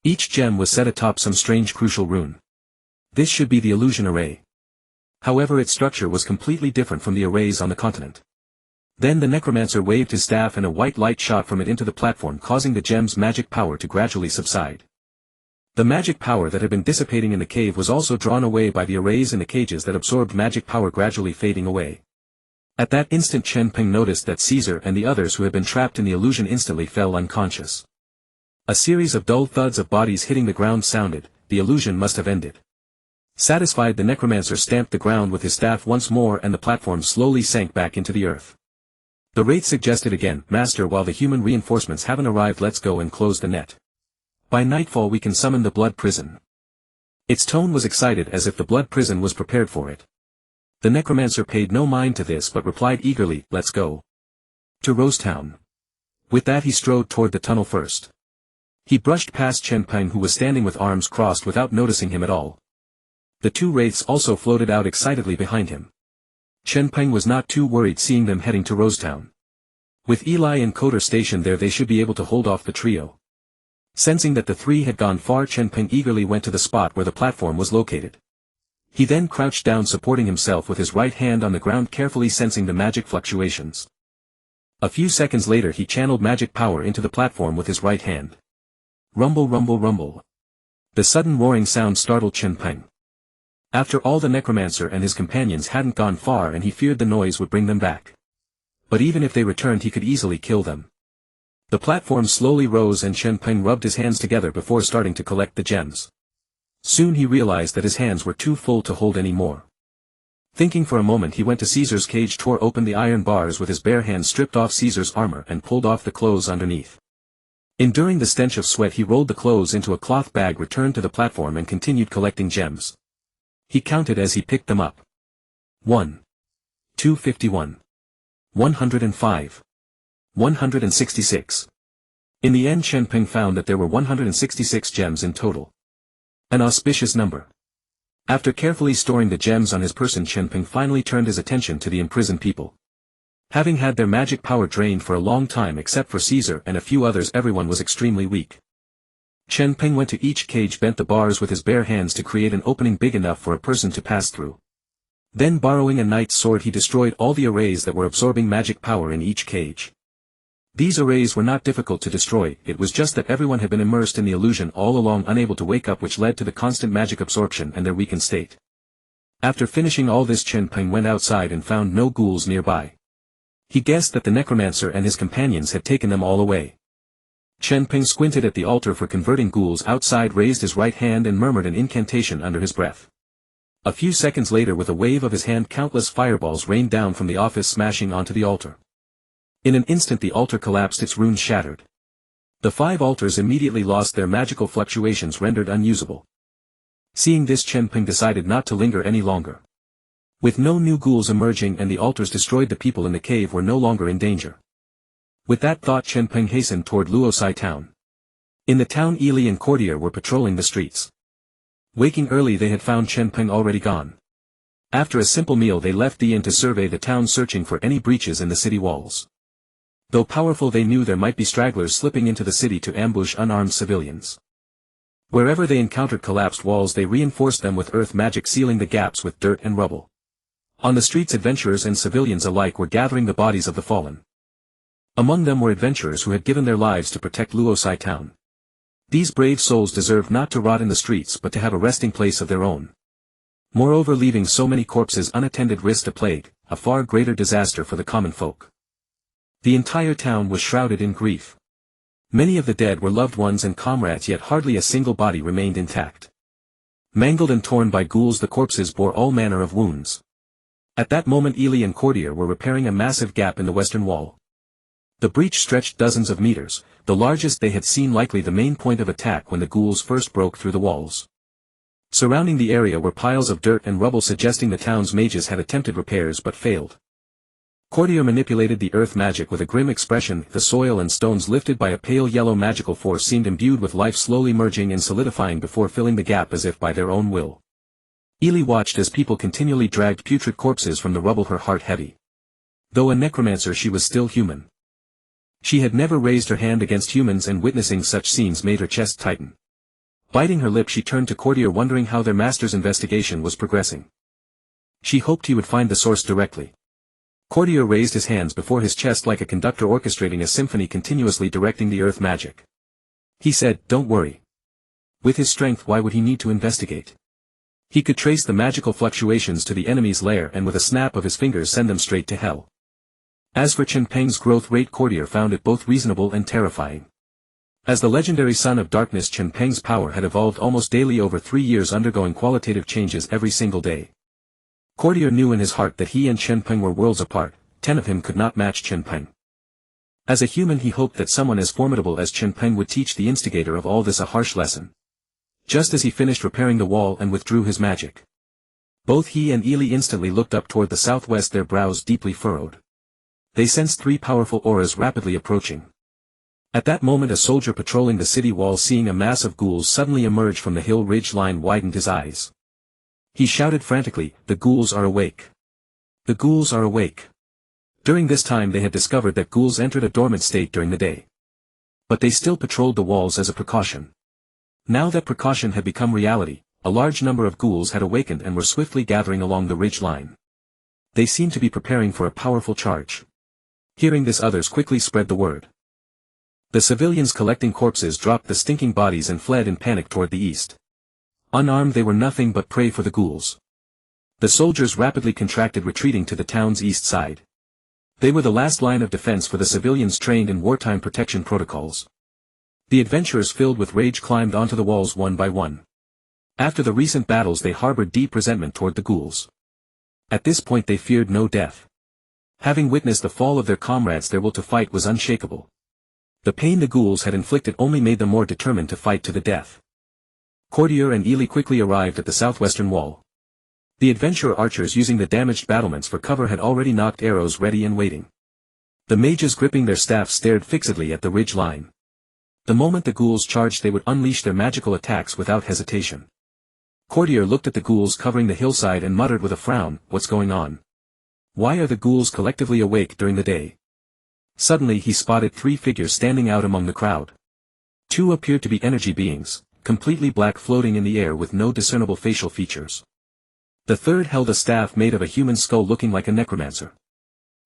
Each gem was set atop some strange crucial rune. This should be the illusion array. However, its structure was completely different from the arrays on the continent. Then the necromancer waved his staff and a white light shot from it into the platform, causing the gem's magic power to gradually subside. The magic power that had been dissipating in the cave was also drawn away by the arrays in the cages that absorbed magic power, gradually fading away. At that instant Chen Peng noticed that Caesar and the others who had been trapped in the illusion instantly fell unconscious. A series of dull thuds of bodies hitting the ground sounded. The illusion must have ended. Satisfied, the necromancer stamped the ground with his staff once more and the platform slowly sank back into the earth. The wraith suggested again, Master, while the human reinforcements haven't arrived, let's go and close the net. By nightfall we can summon the blood prison. Its tone was excited as if the blood prison was prepared for it. The necromancer paid no mind to this but replied eagerly, let's go. To Rosetown. With that he strode toward the tunnel first. He brushed past Chen Peng who was standing with arms crossed without noticing him at all. The two wraiths also floated out excitedly behind him. Chen Peng was not too worried seeing them heading to Rosetown. With Eli and Coder stationed there they should be able to hold off the trio. Sensing that the three had gone far, Chen Peng eagerly went to the spot where the platform was located. He then crouched down supporting himself with his right hand on the ground carefully sensing the magic fluctuations. A few seconds later he channeled magic power into the platform with his right hand. Rumble rumble rumble. The sudden roaring sound startled Chen Peng. After all, the necromancer and his companions hadn't gone far and he feared the noise would bring them back. But even if they returned he could easily kill them. The platform slowly rose and Chen Peng rubbed his hands together before starting to collect the gems. Soon he realized that his hands were too full to hold any more. Thinking for a moment he went to Caesar's cage, tore open the iron bars with his bare hands, stripped off Caesar's armor and pulled off the clothes underneath. Enduring the stench of sweat he rolled the clothes into a cloth bag, returned to the platform and continued collecting gems. He counted as he picked them up. 1. 251. 105. 166. In the end Chen Peng found that there were 166 gems in total. An auspicious number. After carefully storing the gems on his person, Chen Peng finally turned his attention to the imprisoned people. Having had their magic power drained for a long time except for Caesar and a few others, everyone was extremely weak. Chen Peng went to each cage, bent the bars with his bare hands to create an opening big enough for a person to pass through. Then borrowing a knight's sword he destroyed all the arrays that were absorbing magic power in each cage. These arrays were not difficult to destroy, it was just that everyone had been immersed in the illusion all along, unable to wake up, which led to the constant magic absorption and their weakened state. After finishing all this Chen Peng went outside and found no ghouls nearby. He guessed that the necromancer and his companions had taken them all away. Chen Peng squinted at the altar for converting ghouls outside, raised his right hand and murmured an incantation under his breath. A few seconds later, with a wave of his hand, countless fireballs rained down from the office, smashing onto the altar. In an instant the altar collapsed, its runes shattered. The 5 altars immediately lost their magical fluctuations, rendered unusable. Seeing this, Chen Peng decided not to linger any longer. With no new ghouls emerging and the altars destroyed, the people in the cave were no longer in danger. With that thought Chen Peng hastened toward Luosai town. In the town Eli and Courtier were patrolling the streets. Waking early they had found Chen Peng already gone. After a simple meal they left the inn to survey the town, searching for any breaches in the city walls. Though powerful, they knew there might be stragglers slipping into the city to ambush unarmed civilians. Wherever they encountered collapsed walls they reinforced them with earth magic, sealing the gaps with dirt and rubble. On the streets adventurers and civilians alike were gathering the bodies of the fallen. Among them were adventurers who had given their lives to protect Luosai town. These brave souls deserved not to rot in the streets but to have a resting place of their own. Moreover, leaving so many corpses unattended risked a plague, a far greater disaster for the common folk. The entire town was shrouded in grief. Many of the dead were loved ones and comrades, yet hardly a single body remained intact. Mangled and torn by ghouls, the corpses bore all manner of wounds. At that moment Eli and Courtier were repairing a massive gap in the western wall. The breach stretched dozens of meters, the largest they had seen, likely the main point of attack when the ghouls first broke through the walls. Surrounding the area were piles of dirt and rubble, suggesting the town's mages had attempted repairs but failed. Courtier manipulated the earth magic with a grim expression. The soil and stones, lifted by a pale yellow magical force, seemed imbued with life, slowly merging and solidifying before filling the gap as if by their own will. Eli watched as people continually dragged putrid corpses from the rubble, her heart heavy. Though a necromancer, she was still human. She had never raised her hand against humans, and witnessing such scenes made her chest tighten. Biting her lip, she turned to Courtier, wondering how their master's investigation was progressing. She hoped he would find the source directly. Courtier raised his hands before his chest like a conductor orchestrating a symphony, continuously directing the earth magic. He said, "Don't worry. With his strength, why would he need to investigate? He could trace the magical fluctuations to the enemy's lair and with a snap of his fingers send them straight to hell." As for Chen Peng's growth rate, Courtier found it both reasonable and terrifying. As the legendary Son of Darkness, Chen Peng's power had evolved almost daily over 3 years, undergoing qualitative changes every single day. Courtier knew in his heart that he and Chen Peng were worlds apart. 10 of him could not match Chen Peng. As a human he hoped that someone as formidable as Chen Peng would teach the instigator of all this a harsh lesson. Just as he finished repairing the wall and withdrew his magic, both he and Ely instantly looked up toward the southwest, their brows deeply furrowed. They sensed 3 powerful auras rapidly approaching. At that moment a soldier patrolling the city wall, seeing a mass of ghouls suddenly emerge from the hill ridge line, widened his eyes. He shouted frantically, "The ghouls are awake! The ghouls are awake!" During this time they had discovered that ghouls entered a dormant state during the day. But they still patrolled the walls as a precaution. Now that precaution had become reality, a large number of ghouls had awakened and were swiftly gathering along the ridge line. They seemed to be preparing for a powerful charge. Hearing this, others quickly spread the word. The civilians collecting corpses dropped the stinking bodies and fled in panic toward the east. Unarmed they were nothing but prey for the ghouls. The soldiers rapidly contracted, retreating to the town's east side. They were the last line of defense for the civilians trained in wartime protection protocols. The adventurers, filled with rage, climbed onto the walls one by one. After the recent battles they harbored deep resentment toward the ghouls. At this point they feared no death. Having witnessed the fall of their comrades, their will to fight was unshakable. The pain the ghouls had inflicted only made them more determined to fight to the death. Courtier and Ely quickly arrived at the southwestern wall. The adventurer archers using the damaged battlements for cover had already knocked arrows ready and waiting. The mages gripping their staffs stared fixedly at the ridge line. The moment the ghouls charged they would unleash their magical attacks without hesitation. Courtier looked at the ghouls covering the hillside and muttered with a frown, "What's going on? Why are the ghouls collectively awake during the day?" Suddenly he spotted 3 figures standing out among the crowd. 2 appeared to be energy beings, completely black, floating in the air with no discernible facial features. The third held a staff made of a human skull, looking like a necromancer.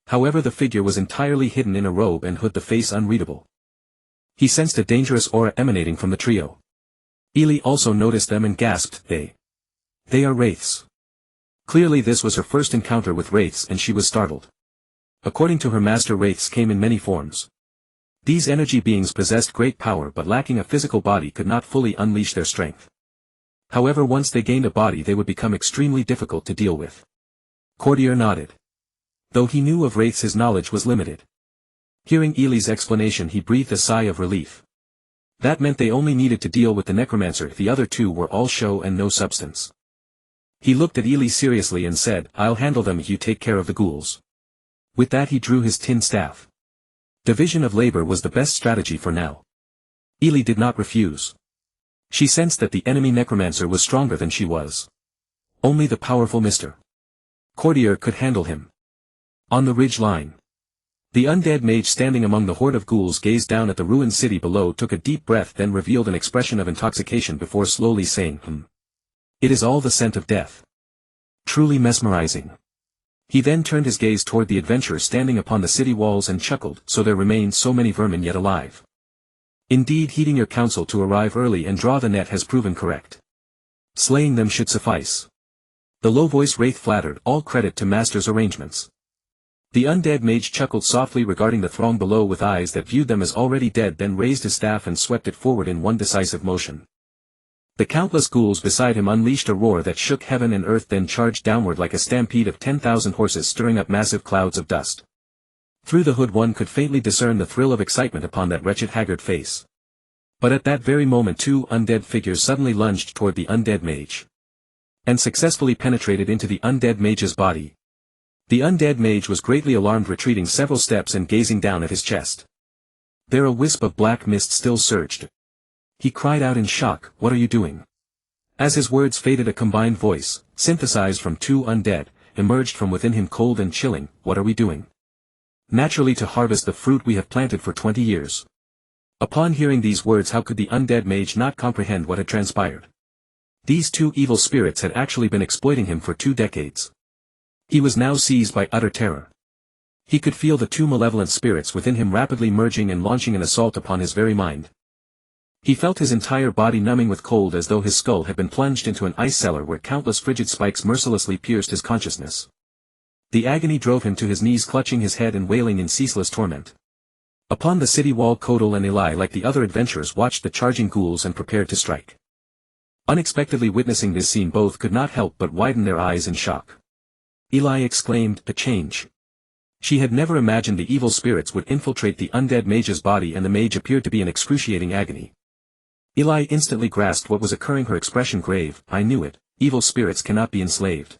However, the figure was entirely hidden in a robe and hood, the face unreadable. He sensed a dangerous aura emanating from the trio. Ely also noticed them and gasped, They are wraiths." Clearly this was her first encounter with wraiths and she was startled. According to her master, wraiths came in many forms. These energy beings possessed great power, but lacking a physical body could not fully unleash their strength. However, once they gained a body they would become extremely difficult to deal with. Courtier nodded. Though he knew of wraiths his knowledge was limited. Hearing Ely's explanation he breathed a sigh of relief. That meant they only needed to deal with the necromancer, the other 2 were all show and no substance. He looked at Ely seriously and said, "I'll handle them if you take care of the ghouls." With that he drew his tin staff. Division of labor was the best strategy for now. Ely did not refuse. She sensed that the enemy necromancer was stronger than she was. Only the powerful Mr. Courtier could handle him. On the ridge line, the undead mage standing among the horde of ghouls gazed down at the ruined city below, took a deep breath, then revealed an expression of intoxication before slowly saying, It is all the scent of death. Truly mesmerizing." He then turned his gaze toward the adventurer standing upon the city walls and chuckled, "So there remain so many vermin yet alive. Indeed, heeding your counsel to arrive early and draw the net has proven correct. Slaying them should suffice." The low-voiced wraith flattered, "All credit to master's arrangements." The undead mage chuckled softly, regarding the throng below with eyes that viewed them as already dead, then raised his staff and swept it forward in one decisive motion. The countless ghouls beside him unleashed a roar that shook heaven and earth, then charged downward like a stampede of 10,000 horses, stirring up massive clouds of dust. Through the hood one could faintly discern the thrill of excitement upon that wretched, haggard face. But at that very moment 2 undead figures suddenly lunged toward the undead mage. And successfully penetrated into the undead mage's body. The undead mage was greatly alarmed, retreating several steps and gazing down at his chest. There a wisp of black mist still surged. He cried out in shock, "What are you doing?" As his words faded a combined voice, synthesized from 2 undead, emerged from within him, cold and chilling, "What are we doing?" "Naturally to harvest the fruit we have planted for 20 years. Upon hearing these words, how could the undead mage not comprehend what had transpired? These 2 evil spirits had actually been exploiting him for 2 decades. He was now seized by utter terror. He could feel the 2 malevolent spirits within him rapidly merging and launching an assault upon his very mind. He felt his entire body numbing with cold, as though his skull had been plunged into an ice cellar where countless frigid spikes mercilessly pierced his consciousness. The agony drove him to his knees, clutching his head and wailing in ceaseless torment. Upon the city wall Kodal and Eli, like the other adventurers, watched the charging ghouls and prepared to strike. Unexpectedly witnessing this scene, both could not help but widen their eyes in shock. Eli exclaimed, "A change." She had never imagined the evil spirits would infiltrate the undead mage's body, and the mage appeared to be in excruciating agony. Eli instantly grasped what was occurring, her expression grave. I knew it, evil spirits cannot be enslaved.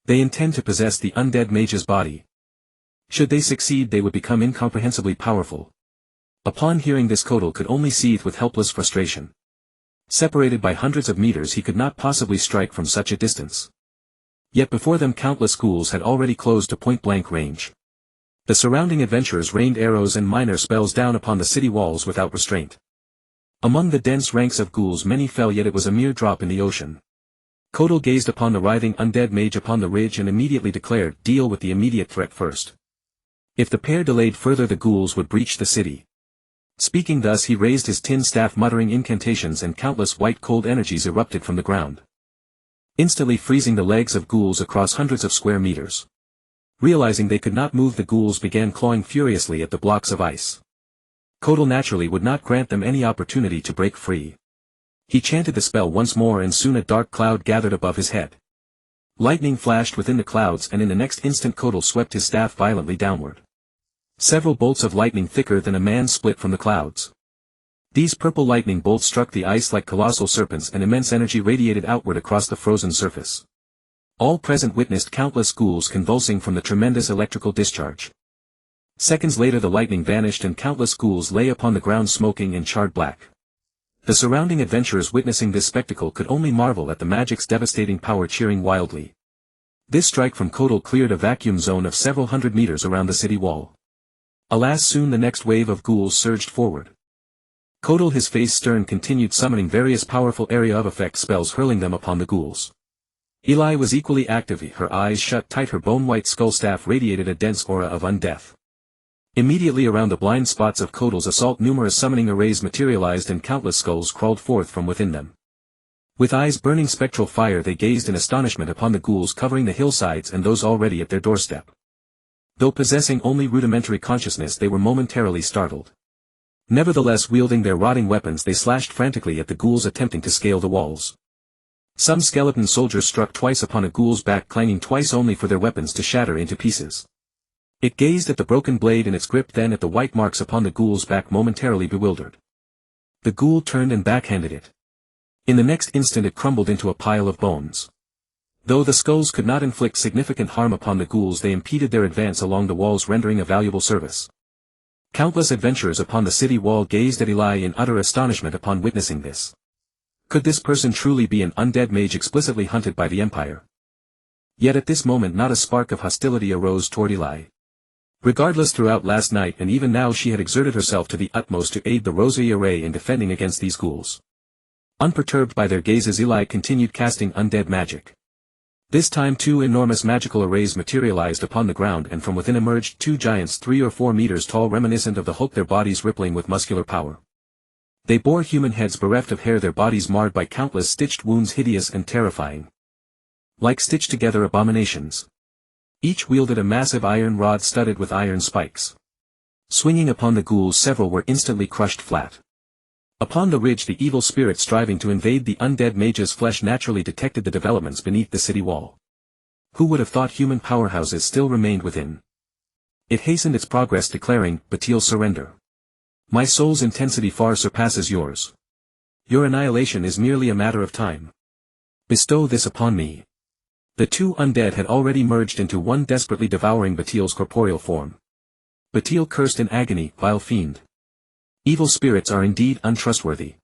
They intend to possess the undead mage's body. Should they succeed, they would become incomprehensibly powerful. Upon hearing this, Kotal could only seethe with helpless frustration. Separated by hundreds of meters, he could not possibly strike from such a distance. Yet before them countless ghouls had already closed to point-blank range. The surrounding adventurers rained arrows and minor spells down upon the city walls without restraint. Among the dense ranks of ghouls many fell, yet it was a mere drop in the ocean. Kotal gazed upon the writhing undead mage upon the ridge and immediately declared, deal with the immediate threat first. If the pair delayed further, the ghouls would breach the city. Speaking thus, he raised his tin staff, muttering incantations, and countless white cold energies erupted from the ground, instantly freezing the legs of ghouls across hundreds of square meters. Realizing they could not move, the ghouls began clawing furiously at the blocks of ice. Kotal naturally would not grant them any opportunity to break free. He chanted the spell once more, and soon a dark cloud gathered above his head. Lightning flashed within the clouds, and in the next instant Kotal swept his staff violently downward. Several bolts of lightning thicker than a man split from the clouds. These purple lightning bolts struck the ice like colossal serpents, and immense energy radiated outward across the frozen surface. All present witnessed countless ghouls convulsing from the tremendous electrical discharge. Seconds later the lightning vanished, and countless ghouls lay upon the ground smoking and charred black. The surrounding adventurers, witnessing this spectacle, could only marvel at the magic's devastating power, cheering wildly. This strike from Kotal cleared a vacuum zone of several hundred meters around the city wall. Alas, soon the next wave of ghouls surged forward. Kotal, his face stern, continued summoning various powerful area of effect spells, hurling them upon the ghouls. Eli was equally active, her eyes shut tight, her bone-white skull staff radiated a dense aura of undeath. Immediately around the blind spots of Kotal's assault, numerous summoning arrays materialized, and countless skulls crawled forth from within them. With eyes burning spectral fire, they gazed in astonishment upon the ghouls covering the hillsides and those already at their doorstep. Though possessing only rudimentary consciousness, they were momentarily startled. Nevertheless, wielding their rotting weapons, they slashed frantically at the ghouls attempting to scale the walls. Some skeleton soldiers struck twice upon a ghoul's back, clanging twice, only for their weapons to shatter into pieces. It gazed at the broken blade in its grip, then at the white marks upon the ghoul's back, momentarily bewildered. The ghoul turned and backhanded it. In the next instant it crumbled into a pile of bones. Though the skulls could not inflict significant harm upon the ghouls, they impeded their advance along the walls, rendering a valuable service. Countless adventurers upon the city wall gazed at Eli in utter astonishment upon witnessing this. Could this person truly be an undead mage explicitly hunted by the Empire? Yet at this moment not a spark of hostility arose toward Eli. Regardless, throughout last night and even now she had exerted herself to the utmost to aid the Rosary Array in defending against these ghouls. Unperturbed by their gazes, Eli continued casting undead magic. This time 2 enormous magical arrays materialized upon the ground, and from within emerged 2 giants 3 or 4 meters tall, reminiscent of the Hulk, their bodies rippling with muscular power. They bore human heads bereft of hair, their bodies marred by countless stitched wounds, hideous and terrifying. Like stitched together abominations. Each wielded a massive iron rod studded with iron spikes. Swinging upon the ghouls, several were instantly crushed flat. Upon the ridge, the evil spirit striving to invade the undead mage's flesh naturally detected the developments beneath the city wall. Who would have thought human powerhouses still remained within? It hastened its progress, declaring, Batil, surrender. My soul's intensity far surpasses yours. Your annihilation is merely a matter of time. Bestow this upon me. The 2 undead had already merged into one, desperately devouring Batil's corporeal form. Batil cursed in agony, vile fiend. Evil spirits are indeed untrustworthy.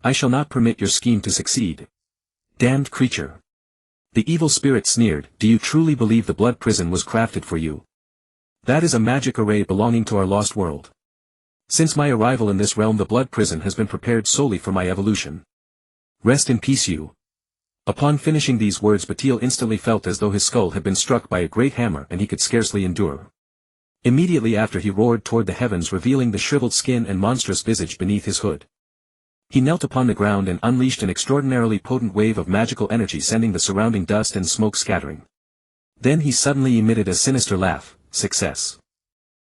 I shall not permit your scheme to succeed. Damned creature. The evil spirit sneered, do you truly believe the blood prison was crafted for you? That is a magic array belonging to our lost world. Since my arrival in this realm, the blood prison has been prepared solely for my evolution. Rest in peace, you. Upon finishing these words, Batil instantly felt as though his skull had been struck by a great hammer, and he could scarcely endure. Immediately after, he roared toward the heavens, revealing the shriveled skin and monstrous visage beneath his hood. He knelt upon the ground and unleashed an extraordinarily potent wave of magical energy, sending the surrounding dust and smoke scattering. Then he suddenly emitted a sinister laugh. Success.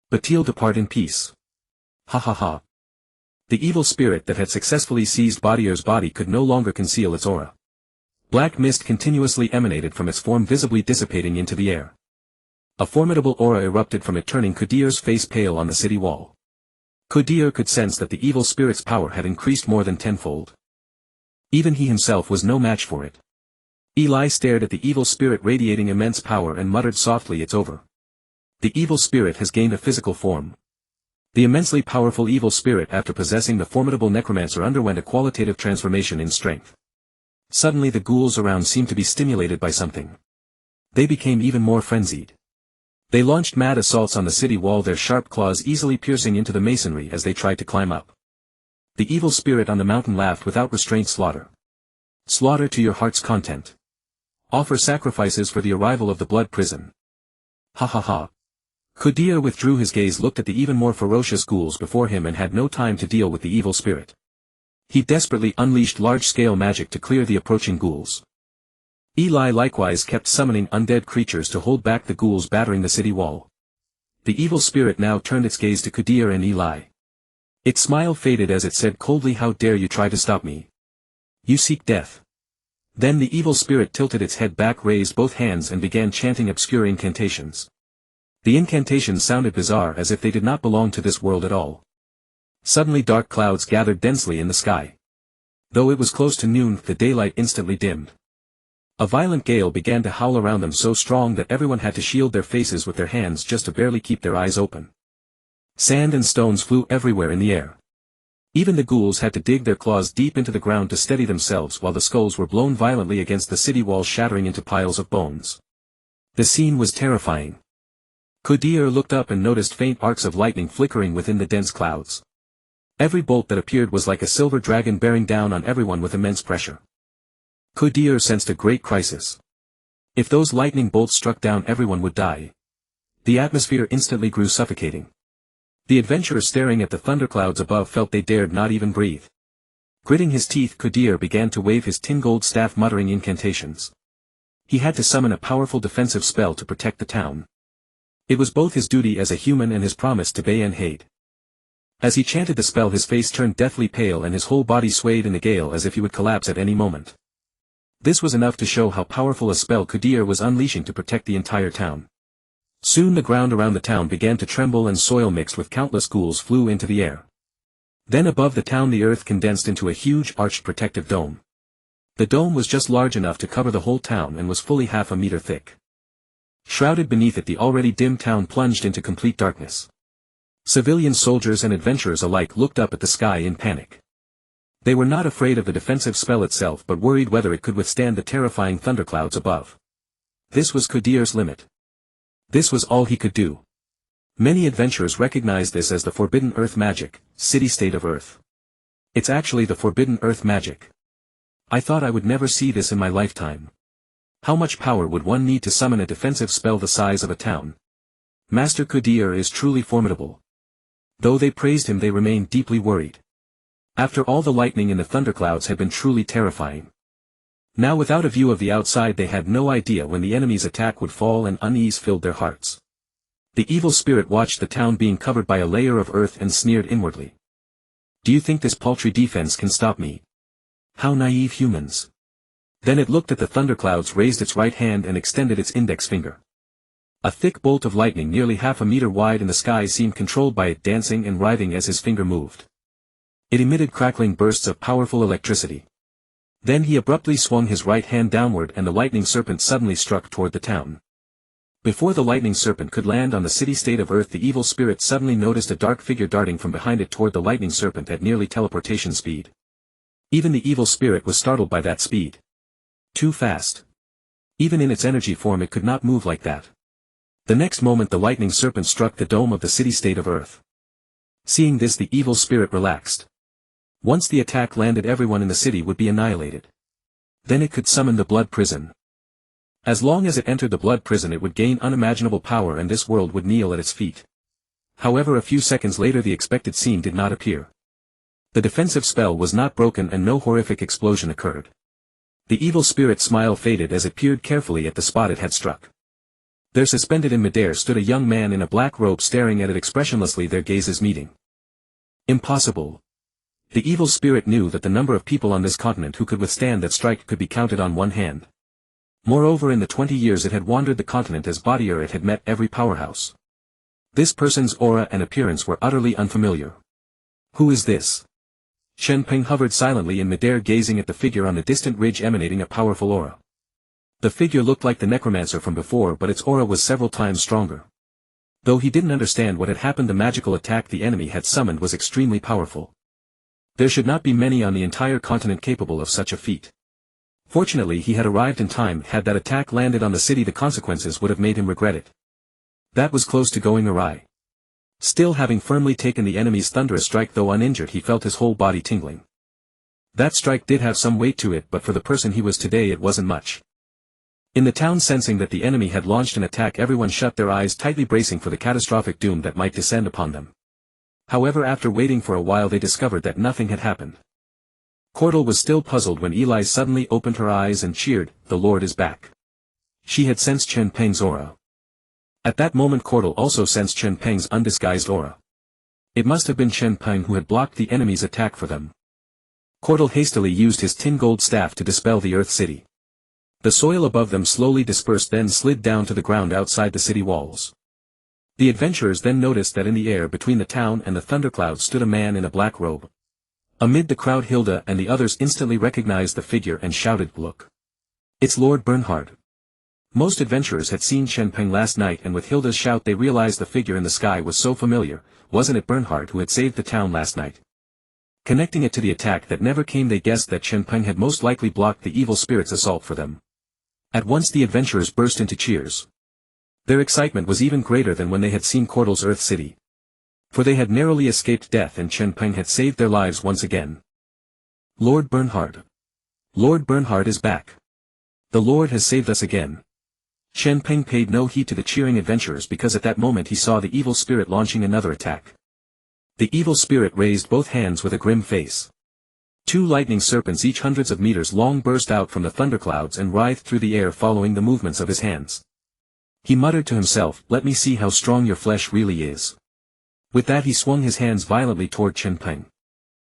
Batil, depart in peace. Ha ha ha. The evil spirit that had successfully seized Batil's body could no longer conceal its aura. Black mist continuously emanated from its form, visibly dissipating into the air. A formidable aura erupted from it, turning Qadir's face pale on the city wall. Qadir could sense that the evil spirit's power had increased more than tenfold. Even he himself was no match for it. Eli stared at the evil spirit radiating immense power and muttered softly, "It's over. The evil spirit has gained a physical form." The immensely powerful evil spirit, after possessing the formidable necromancer, underwent a qualitative transformation in strength. Suddenly the ghouls around seemed to be stimulated by something. They became even more frenzied. They launched mad assaults on the city wall, their sharp claws easily piercing into the masonry as they tried to climb up. The evil spirit on the mountain laughed without restraint. "Slaughter. Slaughter to your heart's content. Offer sacrifices for the arrival of the blood prison." Ha ha ha. Qadir withdrew his gaze, looked at the even more ferocious ghouls before him, and had no time to deal with the evil spirit. He desperately unleashed large-scale magic to clear the approaching ghouls. Eli likewise kept summoning undead creatures to hold back the ghouls battering the city wall. The evil spirit now turned its gaze to Qadir and Eli. Its smile faded as it said coldly, "How dare you try to stop me? You seek death." Then the evil spirit tilted its head back, raised both hands, and began chanting obscure incantations. The incantations sounded bizarre, as if they did not belong to this world at all. Suddenly dark clouds gathered densely in the sky. Though it was close to noon, the daylight instantly dimmed. A violent gale began to howl around them, so strong that everyone had to shield their faces with their hands just to barely keep their eyes open. Sand and stones flew everywhere in the air. Even the ghouls had to dig their claws deep into the ground to steady themselves, while the skulls were blown violently against the city walls, shattering into piles of bones. The scene was terrifying. Qadir looked up and noticed faint arcs of lightning flickering within the dense clouds. Every bolt that appeared was like a silver dragon bearing down on everyone with immense pressure. Qadir sensed a great crisis. If those lightning bolts struck down, everyone would die. The atmosphere instantly grew suffocating. The adventurers staring at the thunderclouds above felt they dared not even breathe. Gritting his teeth, Qadir began to wave his tin gold staff, muttering incantations. He had to summon a powerful defensive spell to protect the town. It was both his duty as a human and his promise to Bay and Haid. As he chanted the spell, his face turned deathly pale and his whole body swayed in the gale as if he would collapse at any moment. This was enough to show how powerful a spell Qadir was unleashing to protect the entire town. Soon the ground around the town began to tremble and soil mixed with countless ghouls flew into the air. Then above the town the earth condensed into a huge arched protective dome. The dome was just large enough to cover the whole town and was fully half a meter thick. Shrouded beneath it, the already dim town plunged into complete darkness. Civilian soldiers and adventurers alike looked up at the sky in panic. They were not afraid of the defensive spell itself, but worried whether it could withstand the terrifying thunderclouds above. This was Qadir's limit. This was all he could do. Many adventurers recognized this as the Forbidden Earth magic, city-state of Earth. It's actually the Forbidden Earth magic. I thought I would never see this in my lifetime. How much power would one need to summon a defensive spell the size of a town? Master Qadir is truly formidable. Though they praised him, they remained deeply worried. After all, the lightning in the thunderclouds had been truly terrifying. Now, without a view of the outside, they had no idea when the enemy's attack would fall, and unease filled their hearts. The evil spirit watched the town being covered by a layer of earth and sneered inwardly. "Do you think this paltry defense can stop me? How naive humans." Then it looked at the thunderclouds, raised its right hand and extended its index finger. A thick bolt of lightning nearly half a meter wide in the sky seemed controlled by it, dancing and writhing as his finger moved. It emitted crackling bursts of powerful electricity. Then he abruptly swung his right hand downward and the lightning serpent suddenly struck toward the town. Before the lightning serpent could land on the city-state of Earth, the evil spirit suddenly noticed a dark figure darting from behind it toward the lightning serpent at nearly teleportation speed. Even the evil spirit was startled by that speed. Too fast. Even in its energy form it could not move like that. The next moment the lightning serpent struck the dome of the city-state of Earth. Seeing this, the evil spirit relaxed. Once the attack landed, everyone in the city would be annihilated. Then it could summon the blood prison. As long as it entered the blood prison, it would gain unimaginable power and this world would kneel at its feet. However, a few seconds later the expected scene did not appear. The defensive spell was not broken and no horrific explosion occurred. The evil spirit's smile faded as it peered carefully at the spot it had struck. There, suspended in midair, stood a young man in a black robe staring at it expressionlessly, their gazes meeting. Impossible. The evil spirit knew that the number of people on this continent who could withstand that strike could be counted on one hand. Moreover, in the 20 years it had wandered the continent as bodier, it had met every powerhouse. This person's aura and appearance were utterly unfamiliar. Who is this? Chen Peng hovered silently in midair, gazing at the figure on the distant ridge emanating a powerful aura. The figure looked like the Necromancer from before, but its aura was several times stronger. Though he didn't understand what had happened, the magical attack the enemy had summoned was extremely powerful. There should not be many on the entire continent capable of such a feat. Fortunately, he had arrived in time. Had that attack landed on the city, the consequences would have made him regret it. That was close to going awry. Still, having firmly taken the enemy's thunderous strike, though uninjured, he felt his whole body tingling. That strike did have some weight to it, but for the person he was today it wasn't much. In the town, sensing that the enemy had launched an attack, everyone shut their eyes tightly, bracing for the catastrophic doom that might descend upon them. However, after waiting for a while, they discovered that nothing had happened. Cordell was still puzzled when Eli suddenly opened her eyes and cheered, "The Lord is back." She had sensed Chen Peng's aura. At that moment Cordell also sensed Chen Peng's undisguised aura. It must have been Chen Peng who had blocked the enemy's attack for them. Cordell hastily used his tin gold staff to dispel the Earth City. The soil above them slowly dispersed, then slid down to the ground outside the city walls. The adventurers then noticed that in the air between the town and the thundercloud stood a man in a black robe. Amid the crowd, Hilda and the others instantly recognized the figure and shouted, "Look! It's Lord Bernhard!" Most adventurers had seen Chen Peng last night, and with Hilda's shout they realized the figure in the sky was so familiar. Wasn't it Bernhard who had saved the town last night? Connecting it to the attack that never came, they guessed that Chen Peng had most likely blocked the evil spirit's assault for them. At once the adventurers burst into cheers. Their excitement was even greater than when they had seen Cordell's Earth City. For they had narrowly escaped death, and Chen Peng had saved their lives once again. Lord Bernhard! Lord Bernhard is back! The Lord has saved us again! Chen Peng paid no heed to the cheering adventurers, because at that moment he saw the evil spirit launching another attack. The evil spirit raised both hands with a grim face. Two lightning serpents, each hundreds of meters long, burst out from the thunderclouds and writhed through the air following the movements of his hands. He muttered to himself, "Let me see how strong your flesh really is." With that he swung his hands violently toward Chen Peng.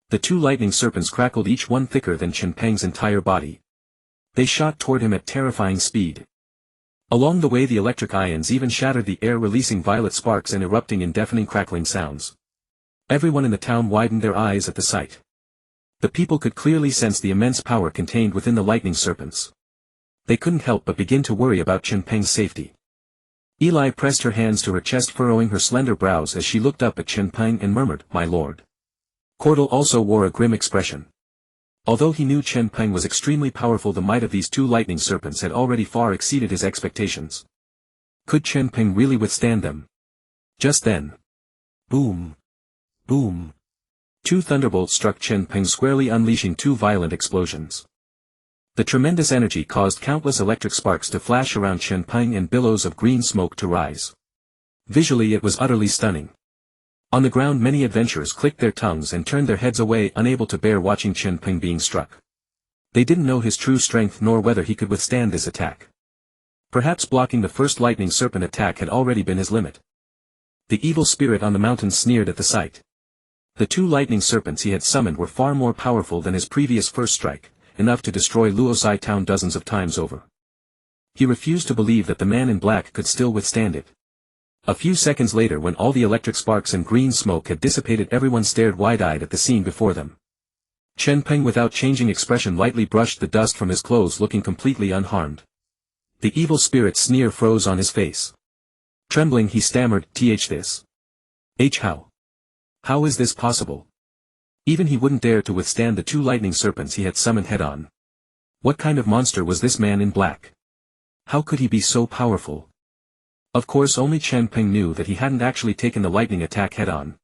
The two lightning serpents crackled, each one thicker than Chen Peng's entire body. They shot toward him at terrifying speed. Along the way the electric ions even shattered the air, releasing violet sparks and erupting in deafening crackling sounds. Everyone in the town widened their eyes at the sight. The people could clearly sense the immense power contained within the lightning serpents. They couldn't help but begin to worry about Chen Peng's safety. Eli pressed her hands to her chest, furrowing her slender brows as she looked up at Chen Peng and murmured, "My lord." Cordell also wore a grim expression. Although he knew Chen Peng was extremely powerful, the might of these two lightning serpents had already far exceeded his expectations. Could Chen Peng really withstand them? Just then. Boom! Boom! Two thunderbolts struck Chen Peng squarely, unleashing two violent explosions. The tremendous energy caused countless electric sparks to flash around Chen Peng and billows of green smoke to rise. Visually it was utterly stunning. On the ground many adventurers clicked their tongues and turned their heads away, unable to bear watching Chen Peng being struck. They didn't know his true strength nor whether he could withstand this attack. Perhaps blocking the first lightning serpent attack had already been his limit. The evil spirit on the mountain sneered at the sight. The two lightning serpents he had summoned were far more powerful than his previous first strike, enough to destroy Luosai town dozens of times over. He refused to believe that the man in black could still withstand it. A few seconds later, when all the electric sparks and green smoke had dissipated, everyone stared wide-eyed at the scene before them. Chen Peng, without changing expression, lightly brushed the dust from his clothes, looking completely unharmed. The evil spirit's sneer froze on his face. Trembling, he stammered, this. How? How is this possible? Even he wouldn't dare to withstand the two lightning serpents he had summoned head-on. What kind of monster was this man in black? How could he be so powerful? Of course only Chen Peng knew that he hadn't actually taken the lightning attack head-on.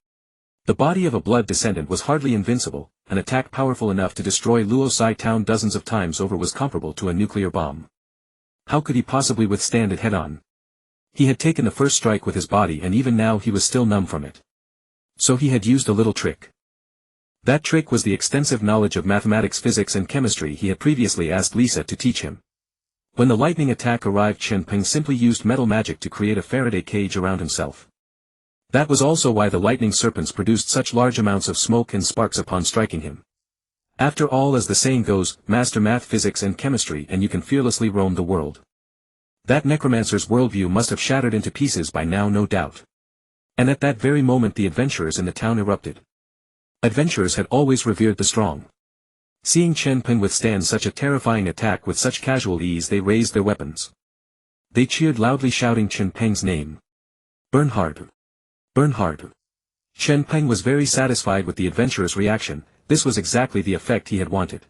The body of a blood descendant was hardly invincible. An attack powerful enough to destroy Luosai town dozens of times over was comparable to a nuclear bomb. How could he possibly withstand it head-on? He had taken the first strike with his body, and even now he was still numb from it. So he had used a little trick. That trick was the extensive knowledge of mathematics, physics and chemistry he had previously asked Lisa to teach him. When the lightning attack arrived, Chen Peng simply used metal magic to create a Faraday cage around himself. That was also why the lightning serpents produced such large amounts of smoke and sparks upon striking him. After all, as the saying goes, master math, physics and chemistry and you can fearlessly roam the world. That necromancer's worldview must have shattered into pieces by now, no doubt. And at that very moment the adventurers in the town erupted. Adventurers had always revered the strong. Seeing Chen Peng withstand such a terrifying attack with such casual ease, they raised their weapons. They cheered loudly, shouting Chen Peng's name. Bernhard! Bernhard! Chen Peng was very satisfied with the adventurers' reaction. This was exactly the effect he had wanted.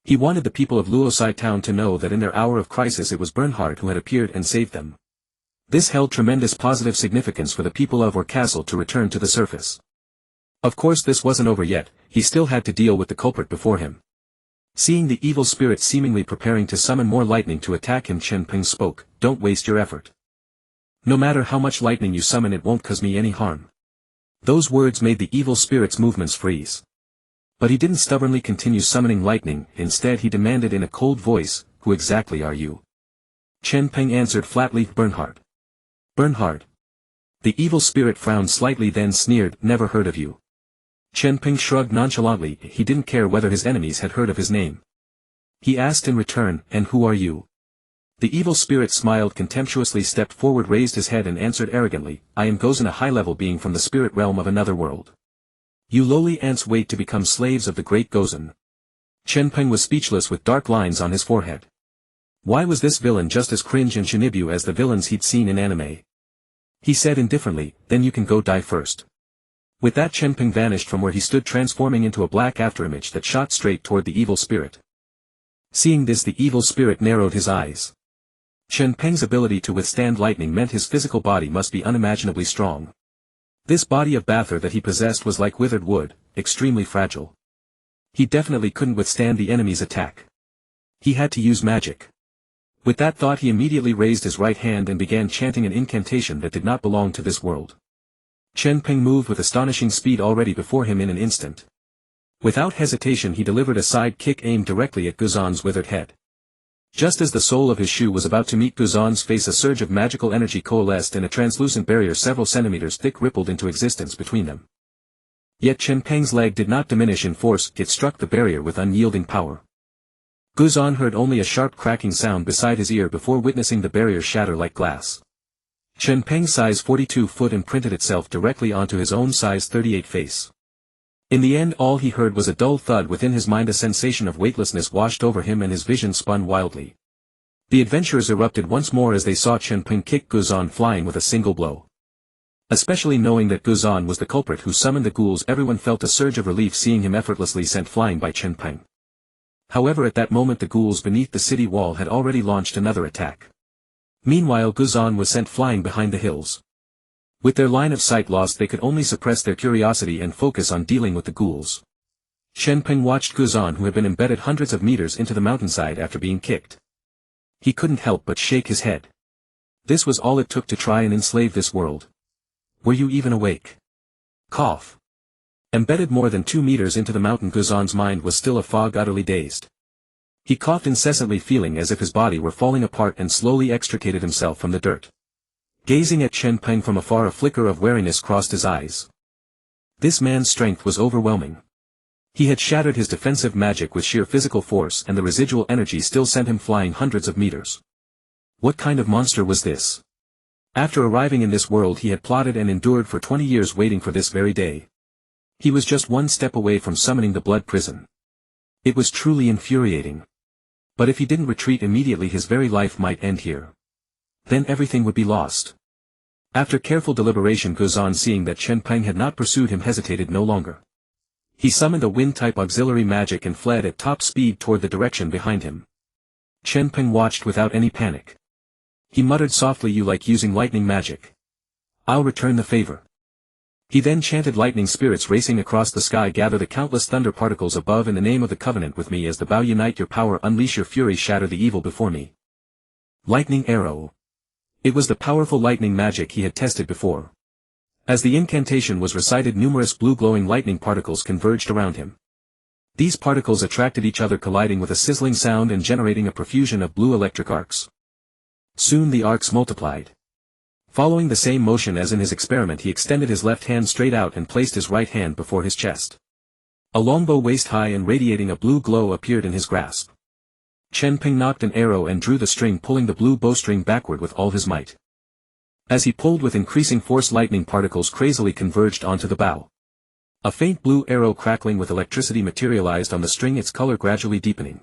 He wanted the people of Luosai town to know that in their hour of crisis it was Bernhard who had appeared and saved them. This held tremendous positive significance for the people of Orr Castle to return to the surface. Of course this wasn't over yet, he still had to deal with the culprit before him. Seeing the evil spirit seemingly preparing to summon more lightning to attack him, Chen Peng spoke, "Don't waste your effort. No matter how much lightning you summon, it won't cause me any harm." Those words made the evil spirit's movements freeze. But he didn't stubbornly continue summoning lightning. Instead he demanded in a cold voice, "Who exactly are you?" Chen Peng answered flatly, "Bernhard." "Bernhard?" The evil spirit frowned slightly, then sneered, "Never heard of you." Chen Peng shrugged nonchalantly. He didn't care whether his enemies had heard of his name. He asked in return, "And who are you?" The evil spirit smiled contemptuously, stepped forward, raised his head and answered arrogantly, "I am Gozan, a high-level being from the spirit realm of another world. You lowly ants wait to become slaves of the great Gozan." Chen Peng was speechless with dark lines on his forehead. Why was this villain just as cringe and shinibu as the villains he'd seen in anime? He said indifferently, "Then you can go die first." With that Chen Peng vanished from where he stood, transforming into a black afterimage that shot straight toward the evil spirit. Seeing this, the evil spirit narrowed his eyes. Chen Peng's ability to withstand lightning meant his physical body must be unimaginably strong. This body of Bather that he possessed was like withered wood, extremely fragile. He definitely couldn't withstand the enemy's attack. He had to use magic. With that thought he immediately raised his right hand and began chanting an incantation that did not belong to this world. Chen Peng moved with astonishing speed already before him in an instant. Without hesitation he delivered a side kick aimed directly at Guzan's withered head. Just as the sole of his shoe was about to meet Guzan's face, a surge of magical energy coalesced and a translucent barrier several centimeters thick rippled into existence between them. Yet Chen Peng's leg did not diminish in force, it struck the barrier with unyielding power. Guzan heard only a sharp cracking sound beside his ear before witnessing the barrier shatter like glass. Chen Peng's size 42 foot imprinted itself directly onto his own size 38 face. In the end all he heard was a dull thud within his mind. A sensation of weightlessness washed over him and his vision spun wildly. The adventurers erupted once more as they saw Chen Peng kick Guzan flying with a single blow. Especially knowing that Guzan was the culprit who summoned the ghouls, everyone felt a surge of relief seeing him effortlessly sent flying by Chen Peng. However, at that moment the ghouls beneath the city wall had already launched another attack. Meanwhile Guzan was sent flying behind the hills. With their line of sight lost, they could only suppress their curiosity and focus on dealing with the ghouls. Chen Peng watched Guzan, who had been embedded hundreds of meters into the mountainside after being kicked. He couldn't help but shake his head. This was all it took to try and enslave this world. Were you even awake? Cough. Embedded more than 2 meters into the mountain, Guzan's mind was still a fog, utterly dazed. He coughed incessantly, feeling as if his body were falling apart, and slowly extricated himself from the dirt. Gazing at Chen Peng from afar, a flicker of wariness crossed his eyes. This man's strength was overwhelming. He had shattered his defensive magic with sheer physical force, and the residual energy still sent him flying hundreds of meters. What kind of monster was this? After arriving in this world he had plotted and endured for 20 years, waiting for this very day. He was just one step away from summoning the blood prison. It was truly infuriating. But if he didn't retreat immediately, his very life might end here. Then everything would be lost. After careful deliberation, Guzan, seeing that Chen Peng had not pursued him, hesitated no longer. He summoned a wind-type auxiliary magic and fled at top speed toward the direction behind him. Chen Peng watched without any panic. He muttered softly, "You like using lightning magic? I'll return the favor." He then chanted, "Lightning spirits racing across the sky, gather the countless thunder particles above in the name of the covenant with me as the bow, unite your power, unleash your fury, shatter the evil before me." Lightning arrow. It was the powerful lightning magic he had tested before. As the incantation was recited, numerous blue glowing lightning particles converged around him. These particles attracted each other, colliding with a sizzling sound and generating a profusion of blue electric arcs. Soon the arcs multiplied. Following the same motion as in his experiment, he extended his left hand straight out and placed his right hand before his chest. A longbow waist-high and radiating a blue glow appeared in his grasp. Chen Peng knocked an arrow and drew the string, pulling the blue bowstring backward with all his might. As he pulled with increasing force, lightning particles crazily converged onto the bow. A faint blue arrow crackling with electricity materialized on the string, its color gradually deepening.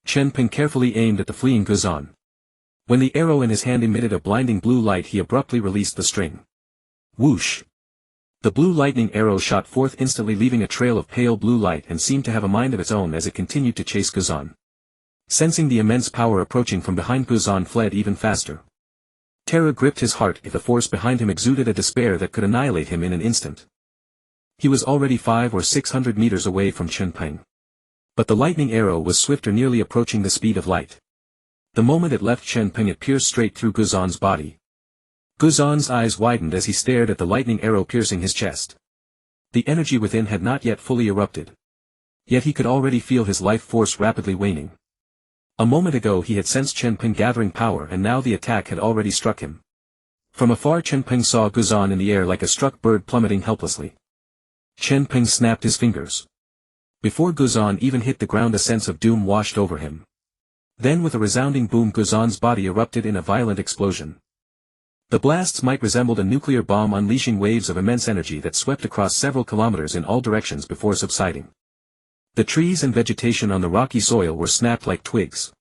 Chen Peng carefully aimed at the fleeing Guzan. When the arrow in his hand emitted a blinding blue light, he abruptly released the string. Whoosh! The blue lightning arrow shot forth instantly, leaving a trail of pale blue light, and seemed to have a mind of its own as it continued to chase Guzan. Sensing the immense power approaching from behind, Guzan fled even faster. Terror gripped his heart, if the force behind him exuded a despair that could annihilate him in an instant. He was already 500 or 600 meters away from Chen Peng. But the lightning arrow was swifter, nearly approaching the speed of light. The moment it left Chen Peng, it pierced straight through Guzan's body. Guzan's eyes widened as he stared at the lightning arrow piercing his chest. The energy within had not yet fully erupted. Yet he could already feel his life force rapidly waning. A moment ago he had sensed Chen Peng gathering power, and now the attack had already struck him. From afar Chen Peng saw Guzan in the air like a struck bird, plummeting helplessly. Chen Peng snapped his fingers. Before Guzan even hit the ground, a sense of doom washed over him. Then with a resounding boom, Guzan's body erupted in a violent explosion. The blasts might resemble a nuclear bomb, unleashing waves of immense energy that swept across several kilometers in all directions before subsiding. The trees and vegetation on the rocky soil were snapped like twigs.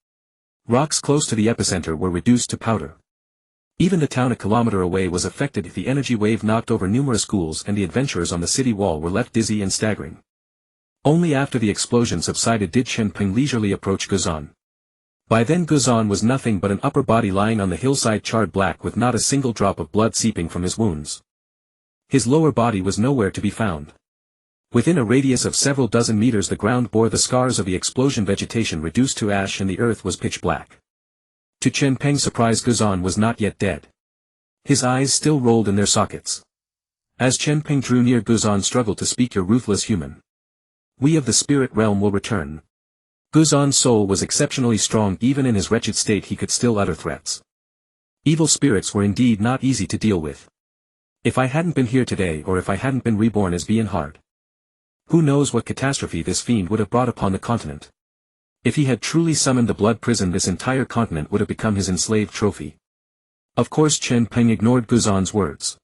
Rocks close to the epicenter were reduced to powder. Even the town a kilometer away was affected. The energy wave knocked over numerous schools, and the adventurers on the city wall were left dizzy and staggering. Only after the explosion subsided did Chen Peng leisurely approach Guzan. By then Guzan was nothing but an upper body lying on the hillside, charred black, with not a single drop of blood seeping from his wounds. His lower body was nowhere to be found. Within a radius of several dozen meters the ground bore the scars of the explosion, vegetation reduced to ash, and the earth was pitch black. To Chen Peng's surprise, Guzan was not yet dead. His eyes still rolled in their sockets. As Chen Peng drew near, Guzan struggled to speak. "Your ruthless human. We of the spirit realm will return." Guzan's soul was exceptionally strong. Even in his wretched state he could still utter threats. Evil spirits were indeed not easy to deal with. If I hadn't been here today, or if I hadn't been reborn as being hard, who knows what catastrophe this fiend would have brought upon the continent. If he had truly summoned the blood prison, this entire continent would have become his enslaved trophy. Of course Chen Peng ignored Guzan's words.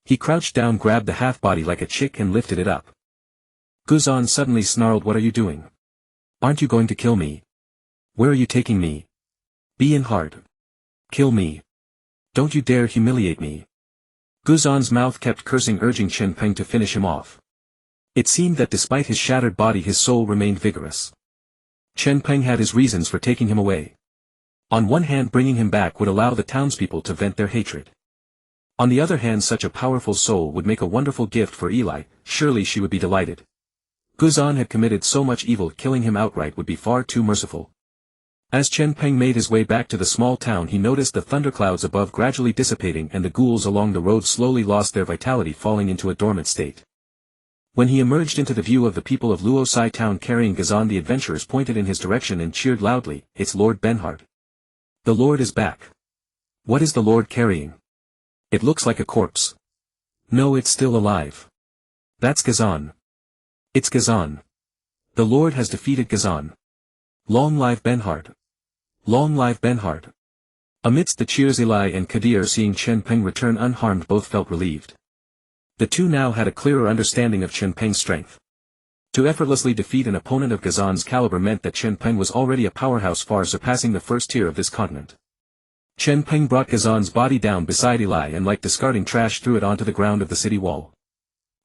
He crouched down, grabbed the half-body like a chick, and lifted it up. Guzan suddenly snarled, "What are you doing? Aren't you going to kill me? Where are you taking me? Be in hard. Kill me. Don't you dare humiliate me." Guzan's mouth kept cursing, urging Chen Peng to finish him off. It seemed that despite his shattered body his soul remained vigorous. Chen Peng had his reasons for taking him away. On one hand, bringing him back would allow the townspeople to vent their hatred. On the other hand, such a powerful soul would make a wonderful gift for Eli. Surely she would be delighted. Guzan had committed so much evil, killing him outright would be far too merciful. As Chen Peng made his way back to the small town, he noticed the thunderclouds above gradually dissipating, and the ghouls along the road slowly lost their vitality, falling into a dormant state. When he emerged into the view of the people of Luosai town carrying Guzan, the adventurers pointed in his direction and cheered loudly, "It's Lord Benhard. The Lord is back." "What is the Lord carrying? It looks like a corpse." "No, it's still alive. That's Guzan. It's Guzan. The Lord has defeated Guzan. Long live Benhard. Long live Benhard." Amidst the cheers, Eli and Kadir, seeing Chen Peng return unharmed, both felt relieved. The two now had a clearer understanding of Chen Peng's strength. To effortlessly defeat an opponent of Guzan's caliber meant that Chen Peng was already a powerhouse, far surpassing the first tier of this continent. Chen Peng brought Guzan's body down beside Eli and, like discarding trash, threw it onto the ground of the city wall.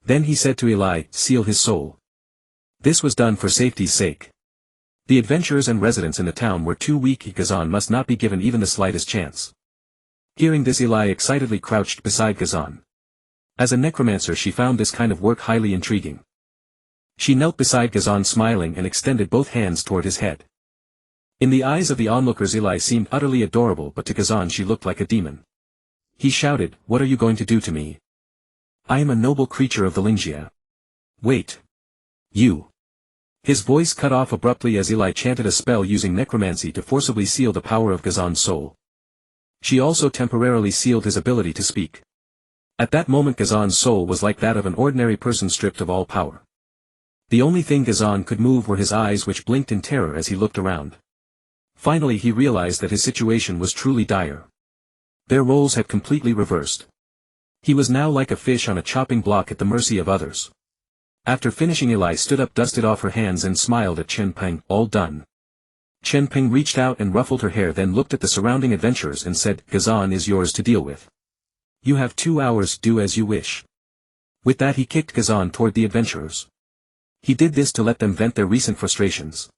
Then he said to Eli, "Seal his soul." This was done for safety's sake. The adventurers and residents in the town were too weak. Guzan must not be given even the slightest chance. Hearing this, Eli excitedly crouched beside Guzan. As a necromancer she found this kind of work highly intriguing. She knelt beside Guzan, smiling, and extended both hands toward his head. In the eyes of the onlookers Eli seemed utterly adorable, but to Guzan she looked like a demon. He shouted, "What are you going to do to me? I am a noble creature of the Lingia. Wait. You." His voice cut off abruptly as Eli chanted a spell using necromancy to forcibly seal the power of Guzan's soul. She also temporarily sealed his ability to speak. At that moment Guzan's soul was like that of an ordinary person stripped of all power. The only thing Ghazan could move were his eyes, which blinked in terror as he looked around. Finally he realized that his situation was truly dire. Their roles had completely reversed. He was now like a fish on a chopping block at the mercy of others. After finishing, Eli stood up, dusted off her hands and smiled at Chen Peng. All done. Chen Peng reached out and ruffled her hair, then looked at the surrounding adventurers and said, Ghazan is yours to deal with. You have 2 hours, do as you wish. With that he kicked Ghazan toward the adventurers. He did this to let them vent their recent frustrations.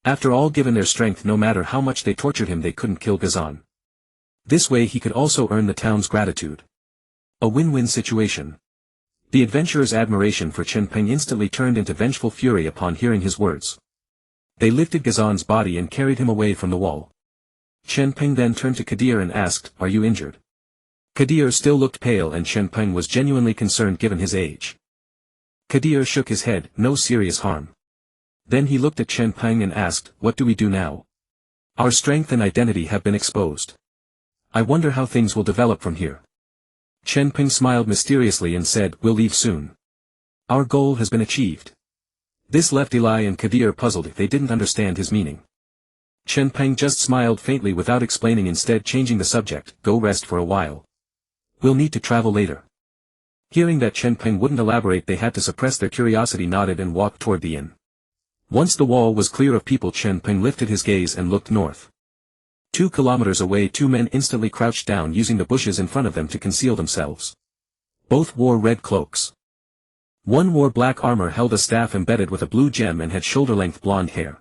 After all, given their strength, no matter how much they tortured him, they couldn't kill Ghazan. This way he could also earn the town's gratitude. A win-win situation. The adventurers' admiration for Chen Peng instantly turned into vengeful fury upon hearing his words. They lifted Ghazan's body and carried him away from the wall. Chen Peng then turned to Kadir and asked, Are you injured? Kadir still looked pale, and Chen Peng was genuinely concerned given his age. Kadir shook his head, no serious harm. Then he looked at Chen Peng and asked, What do we do now? Our strength and identity have been exposed. I wonder how things will develop from here. Chen Peng smiled mysteriously and said, We'll leave soon. Our goal has been achieved. This left Eli and Kadir puzzled. They didn't understand his meaning. Chen Peng just smiled faintly without explaining, instead changing the subject, Go rest for a while. We'll need to travel later. Hearing that Chen Peng wouldn't elaborate, they had to suppress their curiosity, nodded and walked toward the inn. Once the wall was clear of people, Chen Peng lifted his gaze and looked north. 2 kilometers away, 2 men instantly crouched down, using the bushes in front of them to conceal themselves. Both wore red cloaks. One wore black armor, held a staff embedded with a blue gem, and had shoulder-length blonde hair.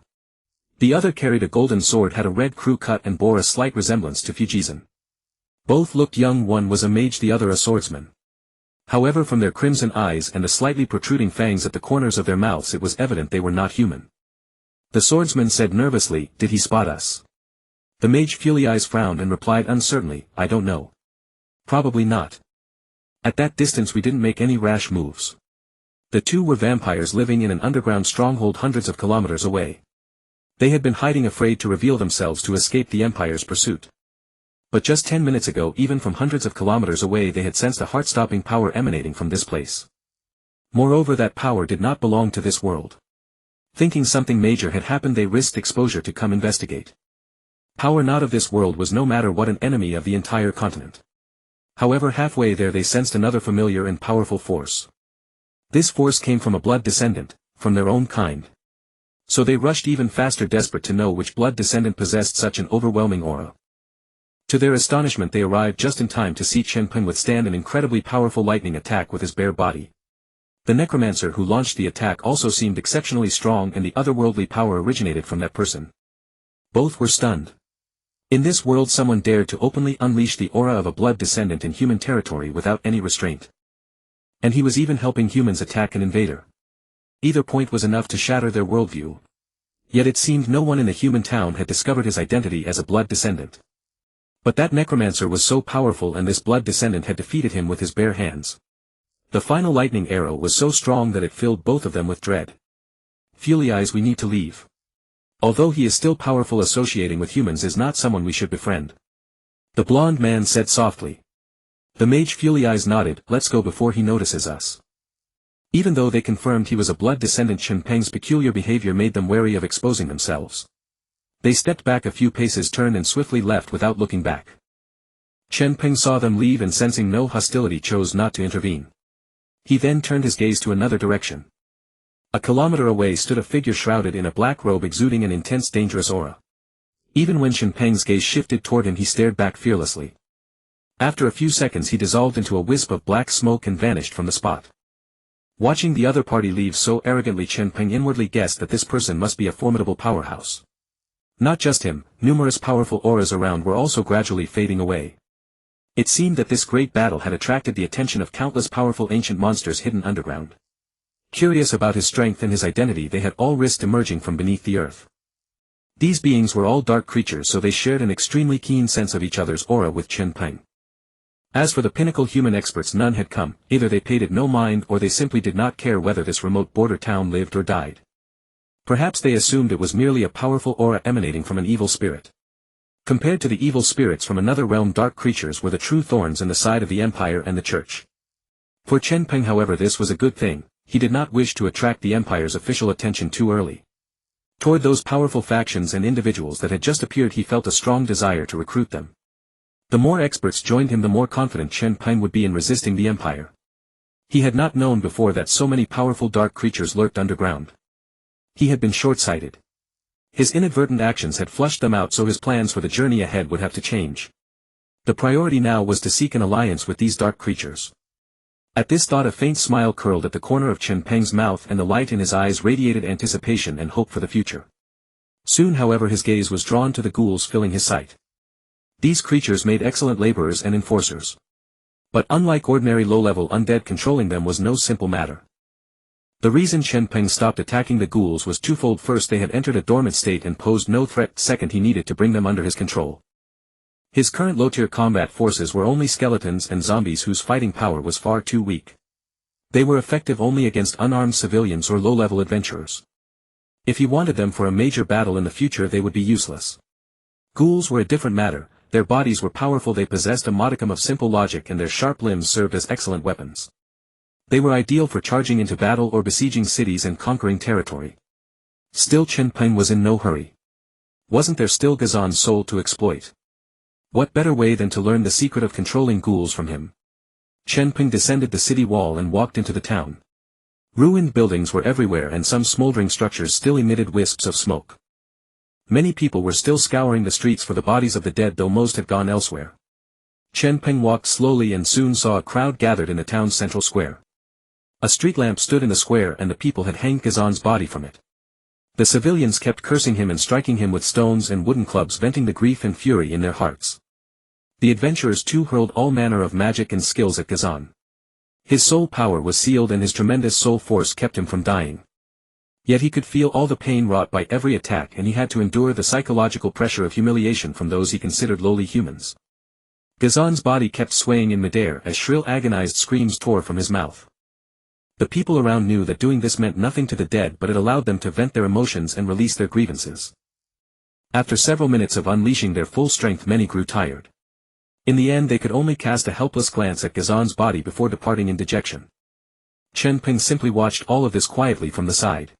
The other carried a golden sword, had a red crew cut, and bore a slight resemblance to Fujizan. Both looked young, one was a mage, the other a swordsman. However, from their crimson eyes and the slightly protruding fangs at the corners of their mouths, it was evident they were not human. The swordsman said nervously, Did he spot us? The mage Fuli's frowned and replied uncertainly, I don't know. Probably not. At that distance we didn't make any rash moves. The 2 were vampires living in an underground stronghold hundreds of kilometers away. They had been hiding, afraid to reveal themselves to escape the Empire's pursuit. But just 10 minutes ago, even from hundreds of kilometers away, they had sensed a heart-stopping power emanating from this place. Moreover, that power did not belong to this world. Thinking something major had happened, they risked exposure to come investigate. Power not of this world was no matter what an enemy of the entire continent. However, halfway there they sensed another familiar and powerful force. This force came from a blood descendant, from their own kind. So they rushed even faster, desperate to know which blood descendant possessed such an overwhelming aura. To their astonishment, they arrived just in time to see Chen Peng withstand an incredibly powerful lightning attack with his bare body. The necromancer who launched the attack also seemed exceptionally strong, and the otherworldly power originated from that person. Both were stunned. In this world someone dared to openly unleash the aura of a blood descendant in human territory without any restraint. And he was even helping humans attack an invader. Either point was enough to shatter their worldview. Yet it seemed no one in the human town had discovered his identity as a blood descendant. But that necromancer was so powerful, and this blood descendant had defeated him with his bare hands. The final lightning arrow was so strong that it filled both of them with dread. Fuli's, we need to leave. Although he is still powerful, associating with humans is not someone we should befriend. The blonde man said softly. The mage Fuli's nodded, Let's go before he notices us. Even though they confirmed he was a blood descendant, Chen Peng's peculiar behavior made them wary of exposing themselves. They stepped back a few paces, turned and swiftly left without looking back. Chen Peng saw them leave and, sensing no hostility, chose not to intervene. He then turned his gaze to another direction. A kilometer away stood a figure shrouded in a black robe, exuding an intense, dangerous aura. Even when Chen Peng's gaze shifted toward him, he stared back fearlessly. After a few seconds he dissolved into a wisp of black smoke and vanished from the spot. Watching the other party leave so arrogantly, Chen Peng inwardly guessed that this person must be a formidable powerhouse. Not just him, numerous powerful auras around were also gradually fading away. It seemed that this great battle had attracted the attention of countless powerful ancient monsters hidden underground. Curious about his strength and his identity, they had all risked emerging from beneath the earth. These beings were all dark creatures, so they shared an extremely keen sense of each other's aura with Chen Peng. As for the pinnacle human experts, none had come. Either they paid it no mind, or they simply did not care whether this remote border town lived or died. Perhaps they assumed it was merely a powerful aura emanating from an evil spirit. Compared to the evil spirits from another realm, dark creatures were the true thorns in the side of the Empire and the Church. For Chen Peng, however, this was a good thing. he did not wish to attract the Empire's official attention too early. Toward those powerful factions and individuals that had just appeared he felt a strong desire to recruit them. The more experts joined him the more confident Chen Peng would be in resisting the Empire. He had not known before that so many powerful dark creatures lurked underground. He had been short-sighted. His inadvertent actions had flushed them out, so his plans for the journey ahead would have to change. The priority now was to seek an alliance with these dark creatures. At this thought a faint smile curled at the corner of Chen Peng's mouth and the light in his eyes radiated anticipation and hope for the future. Soon however his gaze was drawn to the ghouls filling his sight. These creatures made excellent laborers and enforcers. But unlike ordinary low-level undead, controlling them was no simple matter. The reason Chen Peng stopped attacking the ghouls was twofold. First, they had entered a dormant state and posed no threat. Second, he needed to bring them under his control. His current low-tier combat forces were only skeletons and zombies whose fighting power was far too weak. They were effective only against unarmed civilians or low-level adventurers. If he wanted them for a major battle in the future they would be useless. Ghouls were a different matter. Their bodies were powerful, they possessed a modicum of simple logic, and their sharp limbs served as excellent weapons. They were ideal for charging into battle or besieging cities and conquering territory. Still Chen Peng was in no hurry. Wasn't there still Gazan's soul to exploit? What better way than to learn the secret of controlling ghouls from him? Chen Peng descended the city wall and walked into the town. Ruined buildings were everywhere and some smoldering structures still emitted wisps of smoke. Many people were still scouring the streets for the bodies of the dead, though most had gone elsewhere. Chen Peng walked slowly and soon saw a crowd gathered in the town's central square. A street lamp stood in the square and the people had hanged Gazan's body from it. The civilians kept cursing him and striking him with stones and wooden clubs, venting the grief and fury in their hearts. The adventurers too hurled all manner of magic and skills at Gazan. His soul power was sealed and his tremendous soul force kept him from dying. Yet he could feel all the pain wrought by every attack, and he had to endure the psychological pressure of humiliation from those he considered lowly humans. Gazan's body kept swaying in midair as shrill agonized screams tore from his mouth. The people around knew that doing this meant nothing to the dead, but it allowed them to vent their emotions and release their grievances. After several minutes of unleashing their full strength many grew tired. In the end they could only cast a helpless glance at Gazan's body before departing in dejection. Chen Peng simply watched all of this quietly from the side.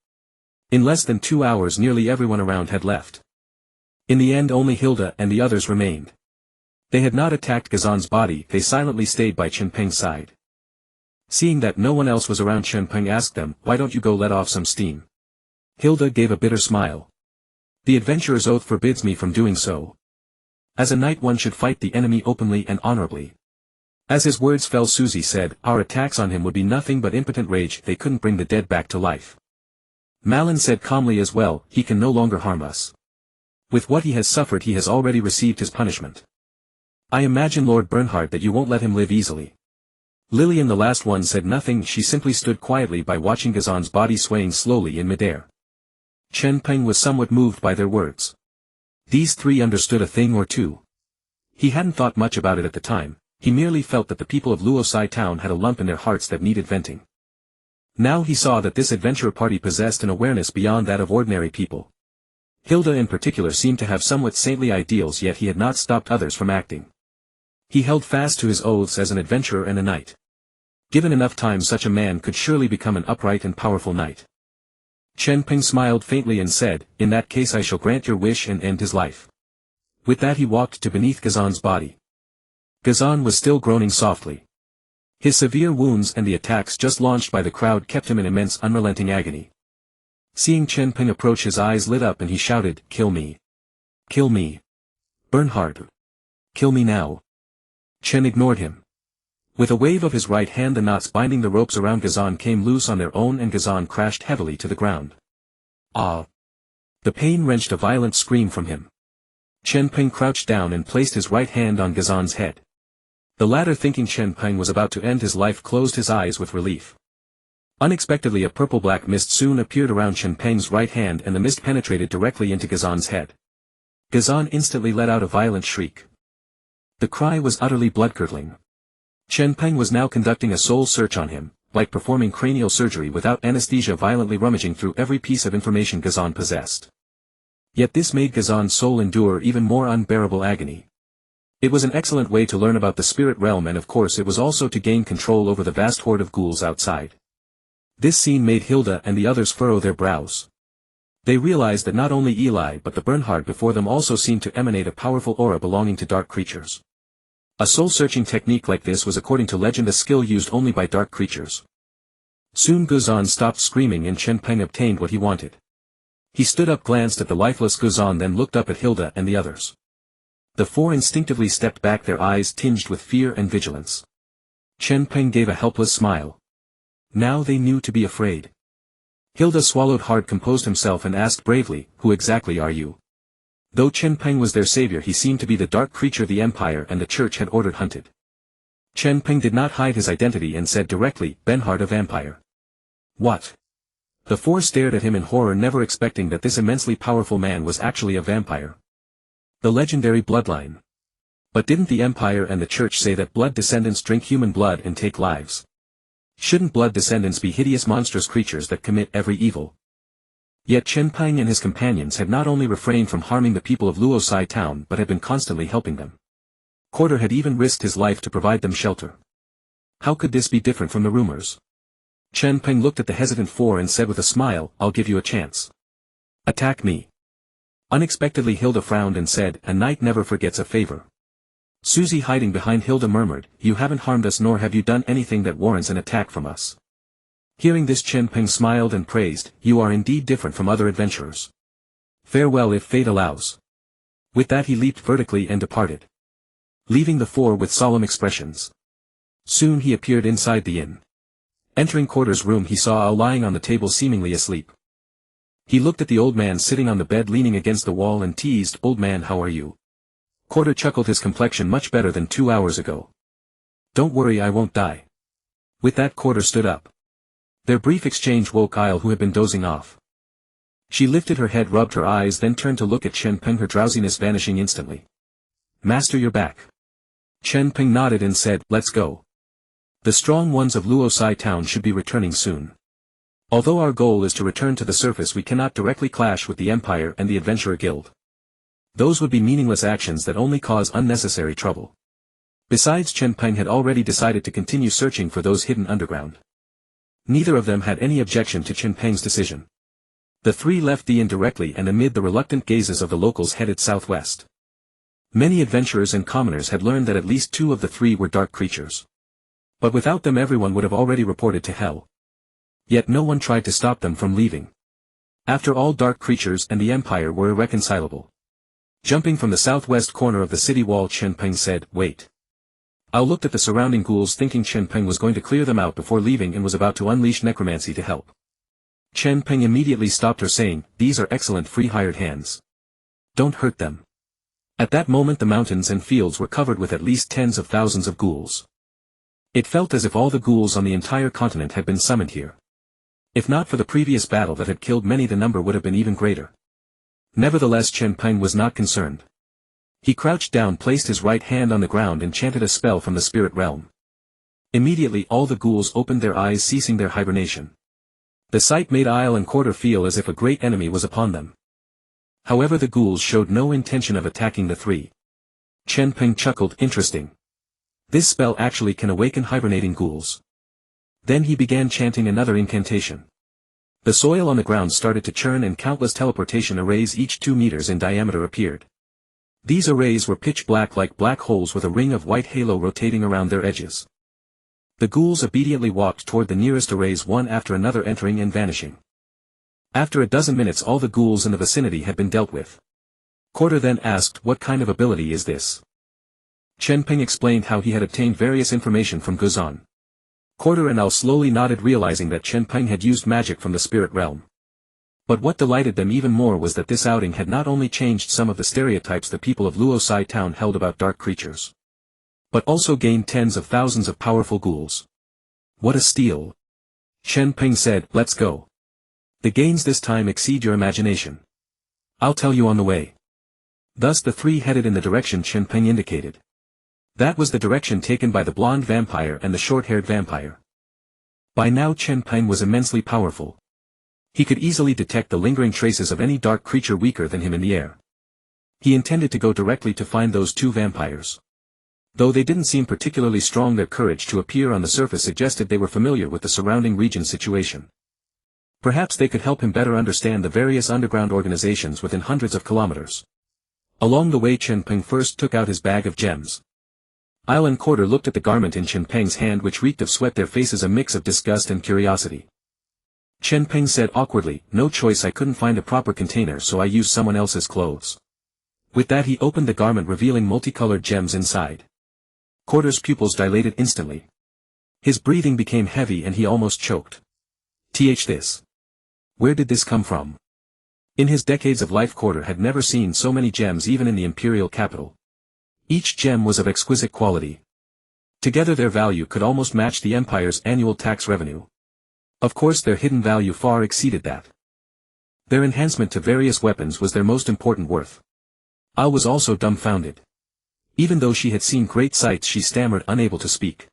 In less than 2 hours nearly everyone around had left. In the end only Hilda and the others remained. They had not attacked Gazan's body, they silently stayed by Chen Peng's side. Seeing that no one else was around, Chen Peng asked them, "Why don't you go let off some steam?" Hilda gave a bitter smile. "The adventurer's oath forbids me from doing so. As a knight one should fight the enemy openly and honorably." As his words fell, Susie said, "Our attacks on him would be nothing but impotent rage, they couldn't bring the dead back to life." Malin said calmly as well, "He can no longer harm us. With what he has suffered he has already received his punishment. I imagine Lord Bernhard that you won't let him live easily." Lillian, the last one, said nothing, she simply stood quietly by watching Gazan's body swaying slowly in midair. Chen Peng was somewhat moved by their words. These three understood a thing or two. He hadn't thought much about it at the time, he merely felt that the people of Luosai town had a lump in their hearts that needed venting. Now he saw that this adventurer party possessed an awareness beyond that of ordinary people. Hilda in particular seemed to have somewhat saintly ideals, yet he had not stopped others from acting. He held fast to his oaths as an adventurer and a knight. Given enough time such a man could surely become an upright and powerful knight. Chen Peng smiled faintly and said, "In that case I shall grant your wish and end his life." With that he walked to beneath Gazan's body. Gazan was still groaning softly. His severe wounds and the attacks just launched by the crowd kept him in immense unrelenting agony. Seeing Chen Peng approach, his eyes lit up and he shouted, "Kill me! Kill me! Bernhard! Kill me now!" Chen ignored him. With a wave of his right hand the knots binding the ropes around Gazan came loose on their own and Gazan crashed heavily to the ground. Ah! The pain wrenched a violent scream from him. Chen Peng crouched down and placed his right hand on Gazan's head. The latter, thinking Chen Peng was about to end his life, closed his eyes with relief. Unexpectedly a purple-black mist soon appeared around Chen Peng's right hand and the mist penetrated directly into Gazan's head. Gazan instantly let out a violent shriek. The cry was utterly blood-curdling. Chen Peng was now conducting a soul search on him, like performing cranial surgery without anesthesia, violently rummaging through every piece of information Gazan possessed. Yet this made Gazan's soul endure even more unbearable agony. It was an excellent way to learn about the spirit realm, and of course it was also to gain control over the vast horde of ghouls outside. This scene made Hilda and the others furrow their brows. They realized that not only Eli but the Bernhard before them also seemed to emanate a powerful aura belonging to dark creatures. A soul-searching technique like this was according to legend a skill used only by dark creatures. Soon Guzan stopped screaming and Chen Peng obtained what he wanted. He stood up, glanced at the lifeless Guzan, then looked up at Hilda and the others. The four instinctively stepped back, their eyes tinged with fear and vigilance. Chen Peng gave a helpless smile. Now they knew to be afraid. Hilda swallowed hard, composed himself and asked bravely, "Who exactly are you?" Though Chen Peng was their savior, he seemed to be the dark creature the Empire and the Church had ordered hunted. Chen Peng did not hide his identity and said directly, "Bernhard of Empire." What? The four stared at him in horror, never expecting that this immensely powerful man was actually a vampire. The legendary bloodline. But didn't the Empire and the Church say that blood descendants drink human blood and take lives? Shouldn't blood descendants be hideous monstrous creatures that commit every evil? Yet Chen Peng and his companions had not only refrained from harming the people of Luosai town but had been constantly helping them. Quarter had even risked his life to provide them shelter. How could this be different from the rumors? Chen Peng looked at the hesitant four and said with a smile, "I'll give you a chance. Attack me." Unexpectedly Hilda frowned and said, "A knight never forgets a favor." Susie, hiding behind Hilda, murmured, "You haven't harmed us, nor have you done anything that warrants an attack from us." Hearing this, Chen Peng smiled and praised, "You are indeed different from other adventurers. Farewell if fate allows." With that he leaped vertically and departed, leaving the four with solemn expressions. Soon he appeared inside the inn. Entering Quarter's room, he saw Al lying on the table seemingly asleep. He looked at the old man sitting on the bed leaning against the wall and teased, "Old man, how are you?" Quarter chuckled, his complexion much better than 2 hours ago. "Don't worry, I won't die." With that Quarter stood up. Their brief exchange woke Isle, who had been dozing off. She lifted her head, rubbed her eyes, then turned to look at Chen Peng, her drowsiness vanishing instantly. "Master, you're back." Chen Peng nodded and said, "Let's go. The strong ones of Luosai town should be returning soon. Although our goal is to return to the surface, we cannot directly clash with the Empire and the Adventurer Guild. Those would be meaningless actions that only cause unnecessary trouble." Besides, Chen Peng had already decided to continue searching for those hidden underground. Neither of them had any objection to Chen Peng's decision. The three left the inn directly and amid the reluctant gazes of the locals headed southwest. Many adventurers and commoners had learned that at least 2 of the 3 were dark creatures. But without them everyone would have already reported to hell. Yet no one tried to stop them from leaving. After all, dark creatures and the Empire were irreconcilable. Jumping from the southwest corner of the city wall, Chen Peng said, "Wait." Al looked at the surrounding ghouls, thinking Chen Peng was going to clear them out before leaving and was about to unleash necromancy to help. Chen Peng immediately stopped her, saying, "These are excellent free hired hands. Don't hurt them." At that moment the mountains and fields were covered with at least tens of thousands of ghouls. It felt as if all the ghouls on the entire continent had been summoned here. If not for the previous battle that had killed many, the number would have been even greater. Nevertheless, Chen Peng was not concerned. He crouched down, placed his right hand on the ground and chanted a spell from the spirit realm. Immediately all the ghouls opened their eyes, ceasing their hibernation. The sight made Isle and Quarter feel as if a great enemy was upon them. However, the ghouls showed no intention of attacking the 3. Chen Peng chuckled, "Interesting. This spell actually can awaken hibernating ghouls." Then he began chanting another incantation. The soil on the ground started to churn and countless teleportation arrays, each 2 meters in diameter, appeared. These arrays were pitch black, like black holes with a ring of white halo rotating around their edges. The ghouls obediently walked toward the nearest arrays, one after another, entering and vanishing. After a dozen minutes all the ghouls in the vicinity had been dealt with. Quarter then asked, "What kind of ability is this?" Chen Peng explained how he had obtained various information from Guzan. Quarter and Al slowly nodded, realizing that Chen Peng had used magic from the spirit realm. But what delighted them even more was that this outing had not only changed some of the stereotypes the people of Luosai town held about dark creatures, but also gained tens of thousands of powerful ghouls. "What a steal!" Chen Peng said, "Let's go. The gains this time exceed your imagination. I'll tell you on the way." Thus the 3 headed in the direction Chen Peng indicated. That was the direction taken by the blonde vampire and the short-haired vampire. By now Chen Peng was immensely powerful. He could easily detect the lingering traces of any dark creature weaker than him in the air. He intended to go directly to find those 2 vampires. Though they didn't seem particularly strong, their courage to appear on the surface suggested they were familiar with the surrounding region's situation. Perhaps they could help him better understand the various underground organizations within hundreds of kilometers. Along the way, Chen Peng first took out his bag of gems. Isle and Quarter looked at the garment in Chen Peng's hand, which reeked of sweat, their faces a mix of disgust and curiosity. Chen Peng said awkwardly, "No choice, I couldn't find a proper container, so I used someone else's clothes." With that, he opened the garment, revealing multicolored gems inside. Quarter's pupils dilated instantly. His breathing became heavy and he almost choked. This. Where did this come from? In his decades of life, Quarter had never seen so many gems, even in the imperial capital. Each gem was of exquisite quality. Together their value could almost match the empire's annual tax revenue. Of course, their hidden value far exceeded that. Their enhancement to various weapons was their most important worth. Al was also dumbfounded. Even though she had seen great sights, she stammered, unable to speak.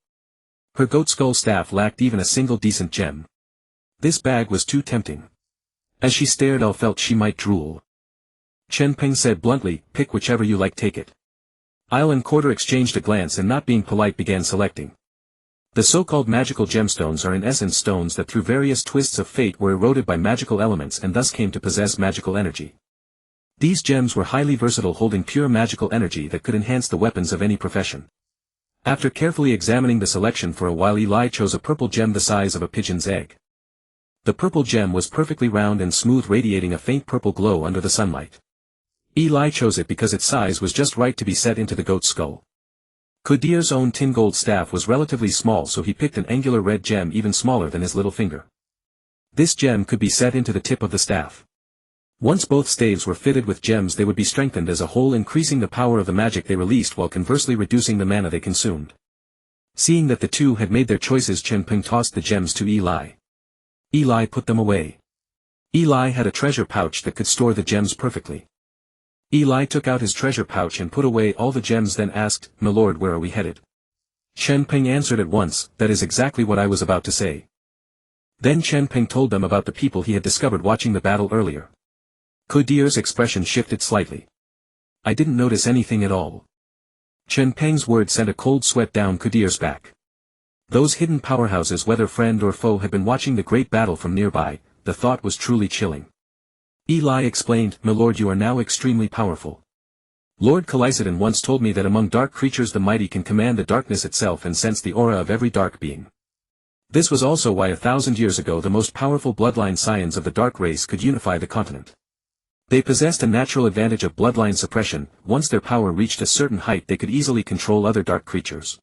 Her goat skull staff lacked even a single decent gem. This bag was too tempting. As she stared, Al felt she might drool. Chen Peng said bluntly, "Pick whichever you like, take it." Isle and Quarter exchanged a glance and, not being polite, began selecting. The so-called magical gemstones are in essence stones that through various twists of fate were eroded by magical elements and thus came to possess magical energy. These gems were highly versatile, holding pure magical energy that could enhance the weapons of any profession. After carefully examining the selection for a while, Eli chose a purple gem the size of a pigeon's egg. The purple gem was perfectly round and smooth, radiating a faint purple glow under the sunlight. Eli chose it because its size was just right to be set into the goat's skull. Qadir's own tin gold staff was relatively small, so he picked an angular red gem even smaller than his little finger. This gem could be set into the tip of the staff. Once both staves were fitted with gems, they would be strengthened as a whole, increasing the power of the magic they released while conversely reducing the mana they consumed. Seeing that the two had made their choices, Chen Peng tossed the gems to Eli. Eli put them away. Eli had a treasure pouch that could store the gems perfectly. Eli took out his treasure pouch and put away all the gems, then asked, "My lord, where are we headed?" Chen Peng answered at once, "That is exactly what I was about to say." Then Chen Peng told them about the people he had discovered watching the battle earlier. Qadir's expression shifted slightly. "I didn't notice anything at all." Chen Peng's words sent a cold sweat down Qadir's back. Those hidden powerhouses, whether friend or foe, had been watching the great battle from nearby. The thought was truly chilling. Eli explained, "My lord, you are now extremely powerful. Lord Callicidon once told me that among dark creatures the mighty can command the darkness itself and sense the aura of every dark being. This was also why 1,000 years ago the most powerful bloodline scions of the dark race could unify the continent. They possessed a natural advantage of bloodline suppression. Once their power reached a certain height, they could easily control other dark creatures."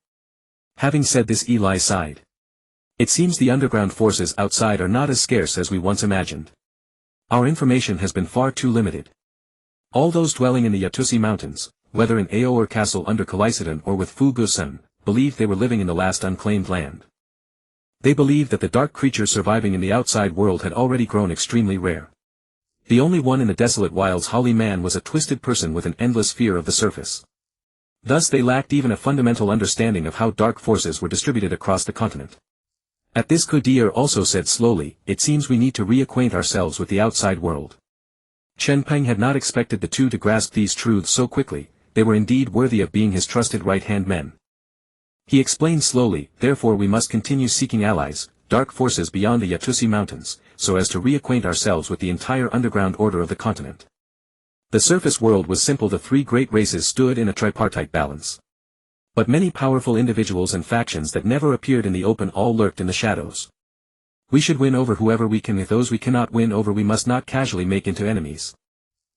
Having said this, Eli sighed. "It seems the underground forces outside are not as scarce as we once imagined. Our information has been far too limited. All those dwelling in the Yatusi Mountains, whether in Aoor Castle under Callicidon or with Fu Gusun, believed they were living in the last unclaimed land. They believed that the dark creatures surviving in the outside world had already grown extremely rare. The only one in the desolate wilds, Holly Man, was a twisted person with an endless fear of the surface. Thus they lacked even a fundamental understanding of how dark forces were distributed across the continent." At this, Qadir also said slowly, "It seems we need to reacquaint ourselves with the outside world." Chen Peng had not expected the two to grasp these truths so quickly. They were indeed worthy of being his trusted right-hand men. He explained slowly, "Therefore we must continue seeking allies, dark forces beyond the Yatusi Mountains, so as to reacquaint ourselves with the entire underground order of the continent." The surface world was simple. The three great races stood in a tripartite balance. But many powerful individuals and factions that never appeared in the open all lurked in the shadows. "We should win over whoever we can. With those we cannot win over, we must not casually make into enemies."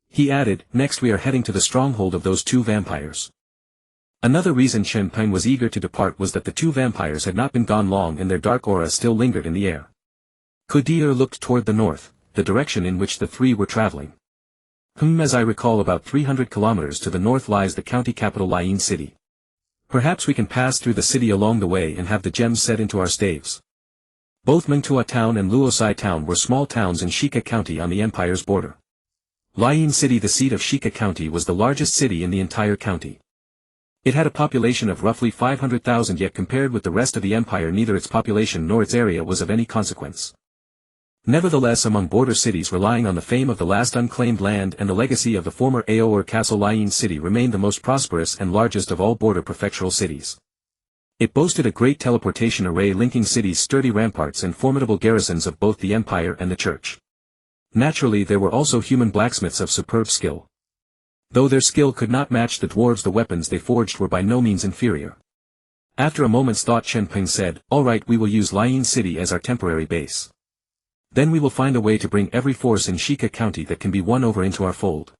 He added, "Next we are heading to the stronghold of those two vampires." Another reason Chen Peng was eager to depart was that the two vampires had not been gone long and their dark aura still lingered in the air. Qadir looked toward the north, the direction in which the three were traveling. As I recall, about 300 kilometers to the north lies the county capital Liyin City. Perhaps we can pass through the city along the way and have the gems set into our staves. Both Mengtua Town and Luosai Town were small towns in Shika County on the empire's border. Liyin City, the seat of Shika County, was the largest city in the entire county. It had a population of roughly 500,000, yet compared with the rest of the empire neither its population nor its area was of any consequence. Nevertheless, among border cities relying on the fame of the last unclaimed land and the legacy of the former Orr Castle, Lian City remained the most prosperous and largest of all border prefectural cities. It boasted a great teleportation array linking cities' sturdy ramparts and formidable garrisons of both the Empire and the Church. Naturally, there were also human blacksmiths of superb skill. Though their skill could not match the dwarves, the weapons they forged were by no means inferior. After a moment's thought, Chen Peng said, "All right, we will use Lian City as our temporary base. Then we will find a way to bring every force in Shika County that can be won over into our fold."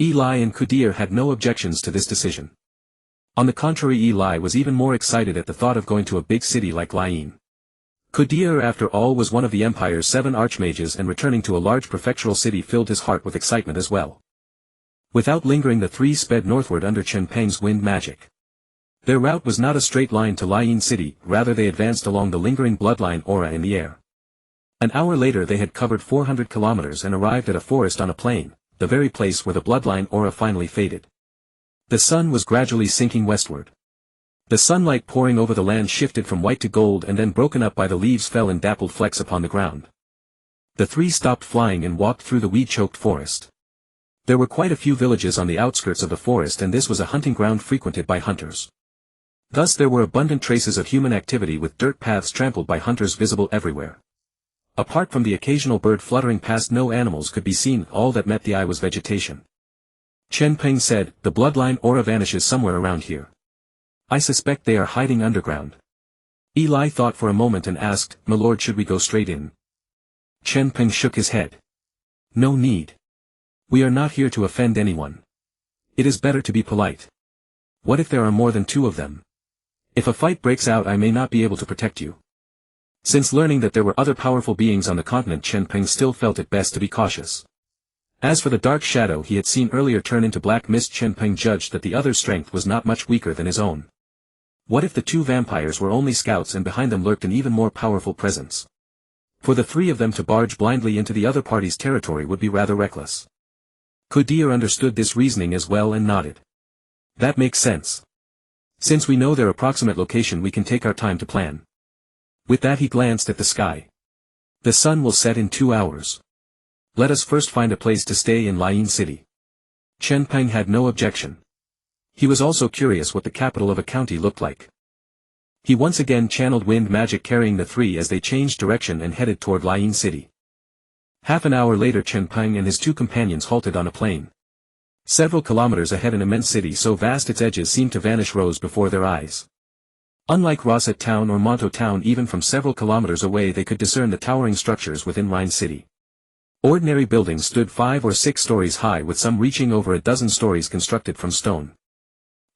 Eli and Kudir had no objections to this decision. On the contrary, Eli was even more excited at the thought of going to a big city like Lian. Kudir, after all, was one of the Empire's 7 archmages, and returning to a large prefectural city filled his heart with excitement as well. Without lingering, the three sped northward under Chen Peng's wind magic. Their route was not a straight line to Lian City, rather they advanced along the lingering bloodline aura in the air. An hour later they had covered 400 kilometers and arrived at a forest on a plain, the very place where the bloodline aura finally faded. The sun was gradually sinking westward. The sunlight pouring over the land shifted from white to gold, and then broken up by the leaves fell in dappled flecks upon the ground. The three stopped flying and walked through the weed-choked forest. There were quite a few villages on the outskirts of the forest, and this was a hunting ground frequented by hunters. Thus there were abundant traces of human activity, with dirt paths trampled by hunters visible everywhere. Apart from the occasional bird fluttering past, no animals could be seen. All that met the eye was vegetation. Chen Peng said, "The bloodline aura vanishes somewhere around here. I suspect they are hiding underground." Eli thought for a moment and asked, "My lord, should we go straight in?" Chen Peng shook his head. "No need. We are not here to offend anyone. It is better to be polite. What if there are more than 2 of them? If a fight breaks out, I may not be able to protect you." Since learning that there were other powerful beings on the continent, Chen Peng still felt it best to be cautious. As for the dark shadow he had seen earlier turn into black mist, Chen Peng judged that the other's strength was not much weaker than his own. What if the 2 vampires were only scouts and behind them lurked an even more powerful presence? For the 3 of them to barge blindly into the other party's territory would be rather reckless. Kudir understood this reasoning as well and nodded. "That makes sense. Since we know their approximate location, we can take our time to plan." With that he glanced at the sky. "The sun will set in 2 hours. Let us first find a place to stay in Lian City." Chen Peng had no objection. He was also curious what the capital of a county looked like. He once again channeled wind magic, carrying the 3 as they changed direction and headed toward Lian City. Half an hour later Chen Peng and his 2 companions halted on a plain. Several kilometers ahead, an immense city so vast its edges seemed to vanish rose before their eyes. Unlike Rosset Town or Monto Town, even from several kilometers away they could discern the towering structures within Rhine City. Ordinary buildings stood 5 or 6 stories high, with some reaching over a dozen stories constructed from stone.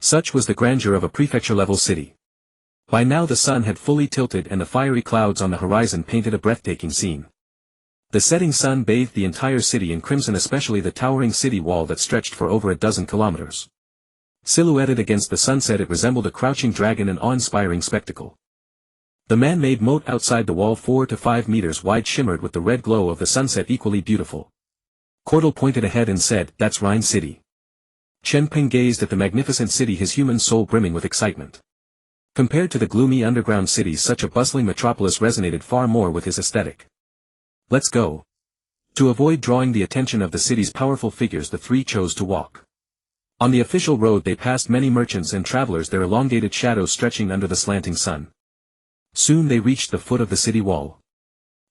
Such was the grandeur of a prefecture-level city. By now the sun had fully tilted and the fiery clouds on the horizon painted a breathtaking scene. The setting sun bathed the entire city in crimson, especially the towering city wall that stretched for over a dozen kilometers. Silhouetted against the sunset, it resembled a crouching dragon, an awe-inspiring spectacle. The man-made moat outside the wall, 4 to 5 meters wide, shimmered with the red glow of the sunset, equally beautiful. Cordell pointed ahead and said, "That's Rhine City." Chen Peng gazed at the magnificent city, his human soul brimming with excitement. Compared to the gloomy underground cities, such a bustling metropolis resonated far more with his aesthetic. "Let's go." To avoid drawing the attention of the city's powerful figures, the 3 chose to walk. On the official road they passed many merchants and travelers, their elongated shadows stretching under the slanting sun. Soon they reached the foot of the city wall.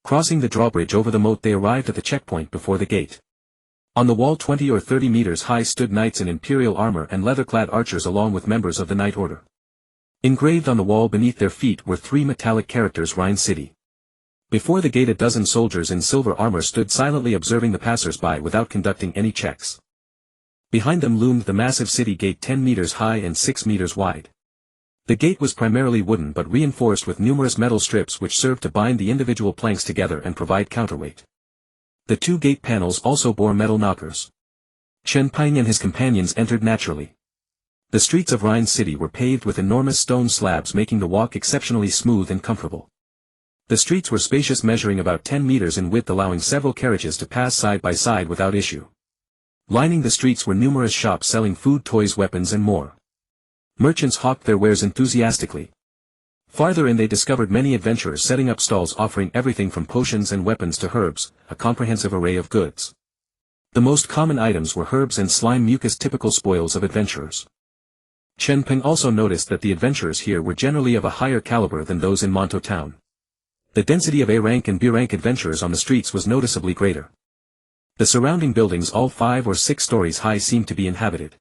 Crossing the drawbridge over the moat, they arrived at the checkpoint before the gate. On the wall 20 or 30 meters high stood knights in imperial armor and leather-clad archers, along with members of the Knight Order. Engraved on the wall beneath their feet were 3 metallic characters: Rhine City. Before the gate a dozen soldiers in silver armor stood silently observing the passers-by without conducting any checks. Behind them loomed the massive city gate, 10 meters high and 6 meters wide. The gate was primarily wooden but reinforced with numerous metal strips which served to bind the individual planks together and provide counterweight. The 2 gate panels also bore metal knockers. Chen Peng and his companions entered naturally. The streets of Rhine City were paved with enormous stone slabs, making the walk exceptionally smooth and comfortable. The streets were spacious, measuring about 10 meters in width, allowing several carriages to pass side by side without issue. Lining the streets were numerous shops selling food, toys, weapons and more. Merchants hawked their wares enthusiastically. Farther in they discovered many adventurers setting up stalls offering everything from potions and weapons to herbs, a comprehensive array of goods. The most common items were herbs and slime mucus, typical spoils of adventurers. Chen Peng also noticed that the adventurers here were generally of a higher caliber than those in Monto town. The density of A-rank and B-rank adventurers on the streets was noticeably greater. The surrounding buildings, all 5 or 6 stories high, seemed to be inhabited.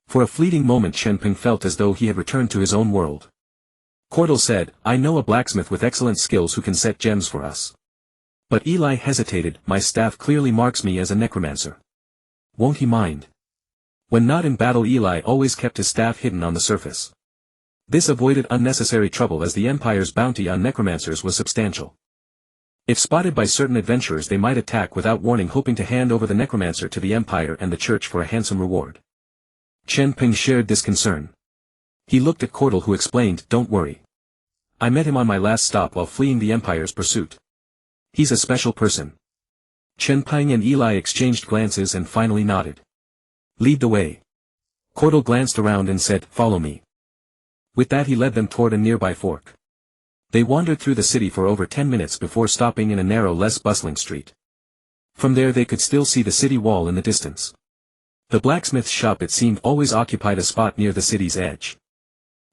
For a fleeting moment Chen Peng felt as though he had returned to his own world. Cordell said, "I know a blacksmith with excellent skills who can set gems for us." But Eli hesitated. "My staff clearly marks me as a necromancer. Won't he mind?" When not in battle, Eli always kept his staff hidden on the surface. This avoided unnecessary trouble as the Empire's bounty on necromancers was substantial. If spotted by certain adventurers, they might attack without warning, hoping to hand over the necromancer to the Empire and the Church for a handsome reward. Chen Peng shared this concern. He looked at Cordell, who explained, "Don't worry. I met him on my last stop while fleeing the Empire's pursuit. He's a special person." Chen Peng and Eli exchanged glances and finally nodded. "Lead the way." Cordell glanced around and said, "Follow me." With that he led them toward a nearby fork. They wandered through the city for over 10 minutes before stopping in a narrow, less bustling street. From there they could still see the city wall in the distance. The blacksmith's shop, it seemed, always occupied a spot near the city's edge.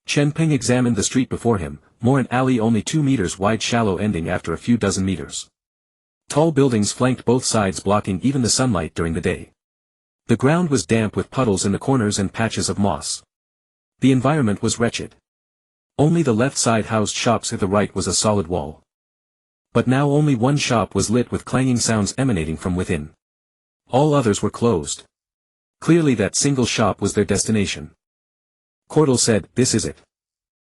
Chen Peng examined the street before him, more an alley only 2 meters wide, shallow, ending after a few dozen meters. Tall buildings flanked both sides, blocking even the sunlight during the day. The ground was damp with puddles in the corners and patches of moss. The environment was wretched. Only the left side housed shops, at the right was a solid wall. But now only one shop was lit with clanging sounds emanating from within. All others were closed. Clearly that single shop was their destination. Cordell said, "This is it."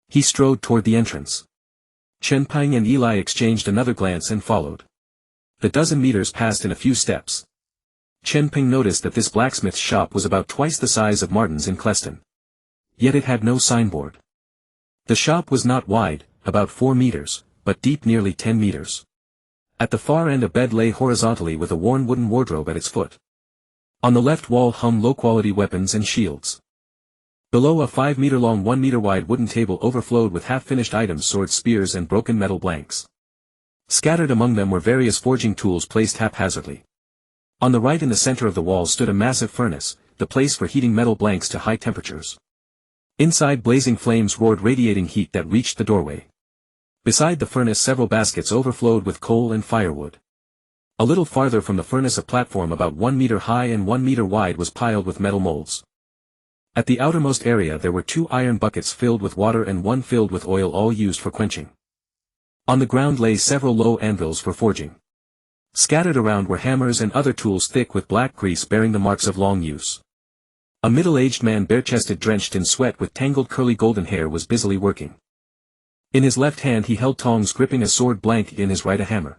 He strode toward the entrance. Chen Peng and Eli exchanged another glance and followed. The dozen meters passed in a few steps. Chen Peng noticed that this blacksmith's shop was about twice the size of Martin's in Cleston. Yet it had no signboard. The shop was not wide, about 4 meters, but deep, nearly 10 meters. At the far end a bed lay horizontally with a worn wooden wardrobe at its foot. On the left wall hung low-quality weapons and shields. Below, a 5-meter-long 1-meter-wide wooden table overflowed with half-finished items, swords, spears and broken metal blanks. Scattered among them were various forging tools placed haphazardly. On the right in the center of the wall stood a massive furnace, the place for heating metal blanks to high temperatures. Inside, blazing flames roared, radiating heat that reached the doorway. Beside the furnace several baskets overflowed with coal and firewood. A little farther from the furnace a platform about 1 meter high and 1 meter wide was piled with metal molds. At the outermost area there were 2 iron buckets filled with water and 1 filled with oil, all used for quenching. On the ground lay several low anvils for forging. Scattered around were hammers and other tools thick with black grease bearing the marks of long use. A middle-aged man, bare-chested, drenched in sweat with tangled curly golden hair, was busily working. In his left hand he held tongs, gripping a sword, blank in his right a hammer.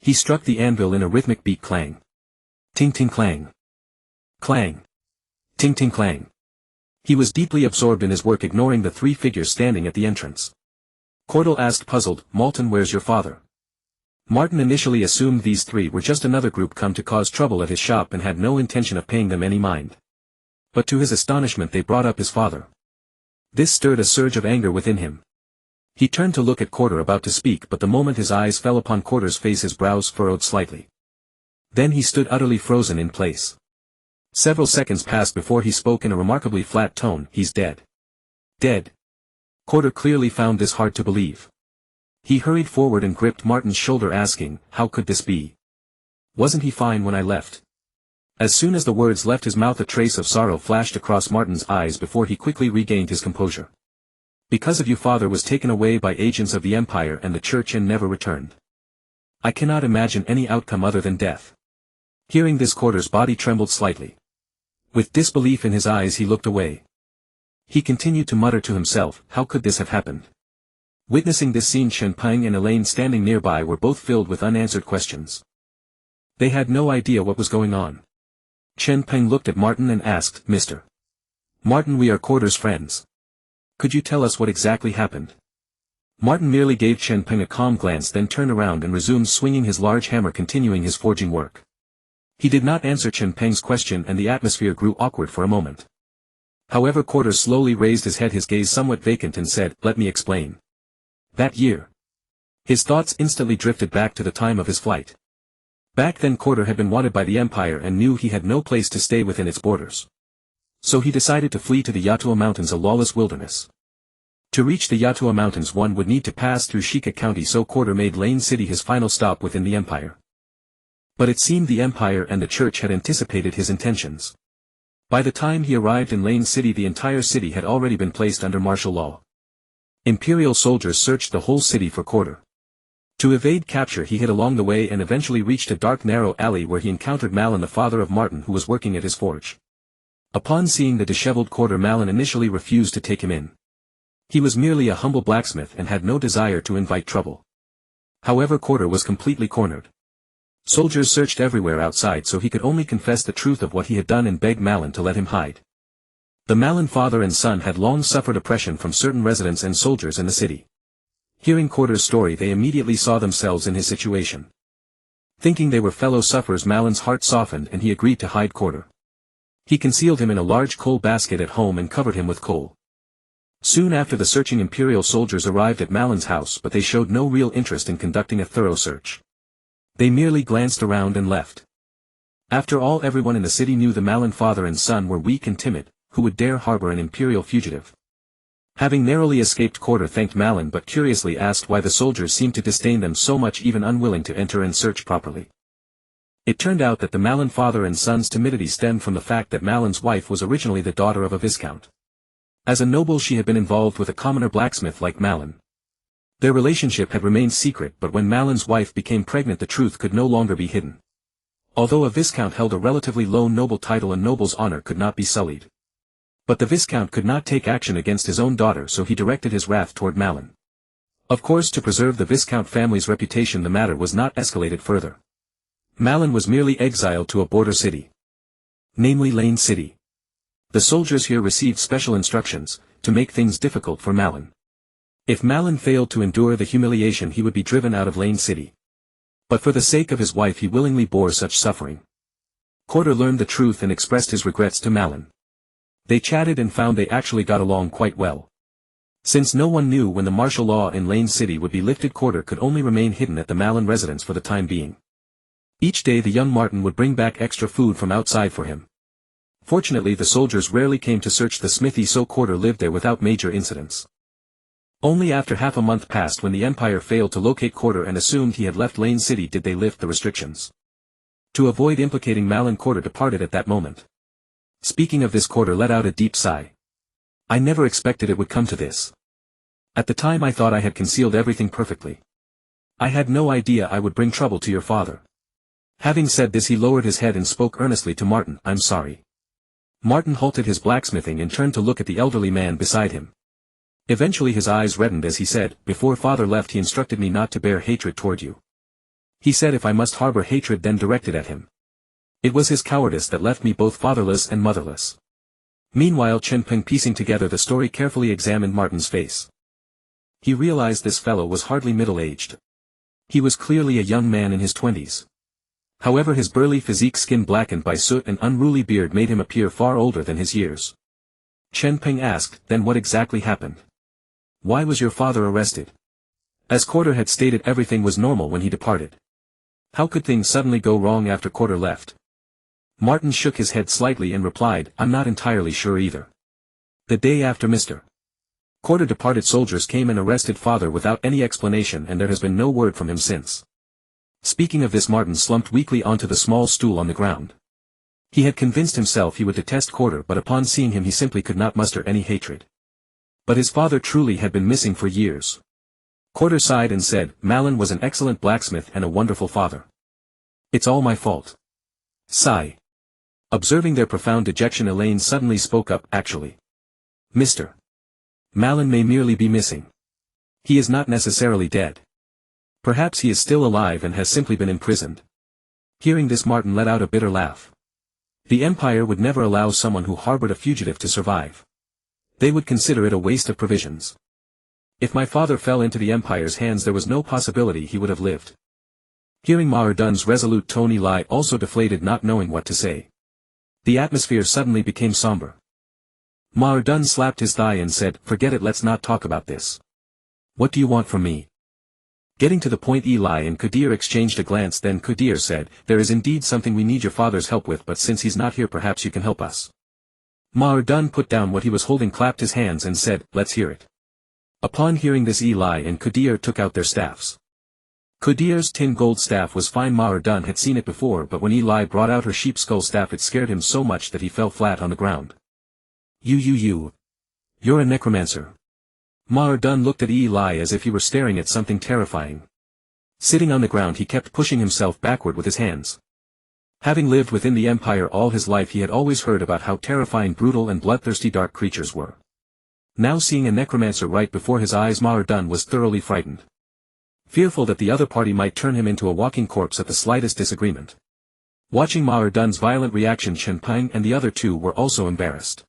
He struck the anvil in a rhythmic beat, clang. Ting-ting clang. Clang. Ting-ting clang. He was deeply absorbed in his work, ignoring the 3 figures standing at the entrance. Cordell asked, puzzled, "Malton, where's your father?" Martin initially assumed these 3 were just another group come to cause trouble at his shop and had no intention of paying them any mind. But to his astonishment they brought up his father. This stirred a surge of anger within him. He turned to look at Cordell, about to speak, but the moment his eyes fell upon Cordell's face his brows furrowed slightly. Then he stood utterly frozen in place. Several seconds passed before he spoke in a remarkably flat tone, "He's dead." Dead? Cordell clearly found this hard to believe. He hurried forward and gripped Martin's shoulder, asking, "How could this be? Wasn't he fine when I left?" As soon as the words left his mouth a trace of sorrow flashed across Martin's eyes before he quickly regained his composure. "Because of you, father was taken away by agents of the Empire and the Church and never returned. I cannot imagine any outcome other than death." Hearing this, Cordell's body trembled slightly. With disbelief in his eyes he looked away. He continued to mutter to himself, "How could this have happened?" Witnessing this scene, Chen Peng and Elaine, standing nearby, were both filled with unanswered questions. They had no idea what was going on. Chen Peng looked at Martin and asked, "Mr. Martin, we are Cordell's friends. Could you tell us what exactly happened?" Martin merely gave Chen Peng a calm glance, then turned around and resumed swinging his large hammer, continuing his forging work. He did not answer Chen Peng's question and the atmosphere grew awkward for a moment. However, Cordell slowly raised his head, his gaze somewhat vacant, and said, "Let me explain. That year. His thoughts instantly drifted back to the time of his flight. Back then Quarter had been wanted by the Empire and knew he had no place to stay within its borders. So he decided to flee to the Yatua Mountains, a lawless wilderness. To reach the Yatua Mountains one would need to pass through Shika County, so Quarter made Lane City his final stop within the Empire. But it seemed the Empire and the Church had anticipated his intentions. By the time he arrived in Lane City, the entire city had already been placed under martial law. Imperial soldiers searched the whole city for Quarter. To evade capture he hid along the way and eventually reached a dark narrow alley where he encountered Malin, the father of Martin, who was working at his forge. Upon seeing the disheveled Quarter, Malin initially refused to take him in. He was merely a humble blacksmith and had no desire to invite trouble. However, Quarter was completely cornered. Soldiers searched everywhere outside, so he could only confess the truth of what he had done and beg Malin to let him hide. The Malin father and son had long suffered oppression from certain residents and soldiers in the city. Hearing Quarter's story, they immediately saw themselves in his situation. Thinking they were fellow sufferers, Malin's heart softened and he agreed to hide Quarter. He concealed him in a large coal basket at home and covered him with coal. Soon after, the searching Imperial soldiers arrived at Malin's house, but they showed no real interest in conducting a thorough search. They merely glanced around and left. After all, everyone in the city knew the Malin father and son were weak and timid. Who would dare harbor an Imperial fugitive? Having narrowly escaped, Quarter thanked Malin but curiously asked why the soldiers seemed to disdain them so much, even unwilling to enter and search properly. It turned out that the Malin father and son's timidity stemmed from the fact that Malin's wife was originally the daughter of a viscount. As a noble, she had been involved with a commoner blacksmith like Malin. Their relationship had remained secret, but when Malin's wife became pregnant, the truth could no longer be hidden. Although a viscount held a relatively low noble title, a noble's honor could not be sullied. But the viscount could not take action against his own daughter, so he directed his wrath toward Malin. Of course, to preserve the viscount family's reputation, the matter was not escalated further. Malin was merely exiled to a border city. Namely Lane City. The soldiers here received special instructions, to make things difficult for Malin. If Malin failed to endure the humiliation, he would be driven out of Lane City. But for the sake of his wife he willingly bore such suffering. Quarter learned the truth and expressed his regrets to Malin. They chatted and found they actually got along quite well. Since no one knew when the martial law in Lane City would be lifted, Quarter could only remain hidden at the Malin residence for the time being. Each day the young Martin would bring back extra food from outside for him. Fortunately, the soldiers rarely came to search the smithy, so Quarter lived there without major incidents. Only after half a month passed, when the Empire failed to locate Quarter and assumed he had left Lane City, did they lift the restrictions. To avoid implicating Malin, Quarter departed at that moment. Speaking of this, Quarter let out a deep sigh. I never expected it would come to this. At the time I thought I had concealed everything perfectly. I had no idea I would bring trouble to your father. Having said this, he lowered his head and spoke earnestly to Martin. I'm sorry. Martin halted his blacksmithing and turned to look at the elderly man beside him. Eventually his eyes reddened as he said, before father left he instructed me not to bear hatred toward you. He said if I must harbor hatred then directed at him. It was his cowardice that left me both fatherless and motherless. Meanwhile Chen Peng, piecing together the story, carefully examined Martin's face. He realized this fellow was hardly middle-aged. He was clearly a young man in his 20s. However, his burly physique, skin blackened by soot, and unruly beard made him appear far older than his years. Chen Peng asked, then what exactly happened? Why was your father arrested? As Quarter had stated, everything was normal when he departed. How could things suddenly go wrong after Quarter left? Martin shook his head slightly and replied, I'm not entirely sure either. The day after Mr. Quarter departed, soldiers came and arrested father without any explanation, and there has been no word from him since. Speaking of this, Martin slumped weakly onto the small stool on the ground. He had convinced himself he would detest Quarter, but upon seeing him he simply could not muster any hatred. But his father truly had been missing for years. Quarter sighed and said, Malin was an excellent blacksmith and a wonderful father. It's all my fault. Sigh. Observing their profound dejection, Elaine suddenly spoke up, actually. Mr. Malin may merely be missing. He is not necessarily dead. Perhaps he is still alive and has simply been imprisoned. Hearing this, Martin let out a bitter laugh. The Empire would never allow someone who harbored a fugitive to survive. They would consider it a waste of provisions. If my father fell into the Empire's hands, there was no possibility he would have lived. Hearing Mahardun's resolute tone, Eli also deflated, not knowing what to say. The atmosphere suddenly became somber. Mahardun slapped his thigh and said, forget it, let's not talk about this. What do you want from me? Getting to the point, Eli and Qadir exchanged a glance. Then Qadir said, there is indeed something we need your father's help with, but since he's not here perhaps you can help us. Ma'ar put down what he was holding, clapped his hands and said, let's hear it. Upon hearing this, Eli and Qadir took out their staffs. Qadir's tin gold staff was fine. Ma'ar had seen it before, but when Eli brought out her sheep skull staff it scared him so much that he fell flat on the ground. You're a necromancer. Ma'ar looked at Eli as if he were staring at something terrifying. Sitting on the ground he kept pushing himself backward with his hands. Having lived within the Empire all his life he had always heard about how terrifying, brutal and bloodthirsty dark creatures were. Now seeing a necromancer right before his eyes, Ma'ar was thoroughly frightened. Fearful that the other party might turn him into a walking corpse at the slightest disagreement. Watching Ma'ar violent reaction, Chen Peng and the other two were also embarrassed.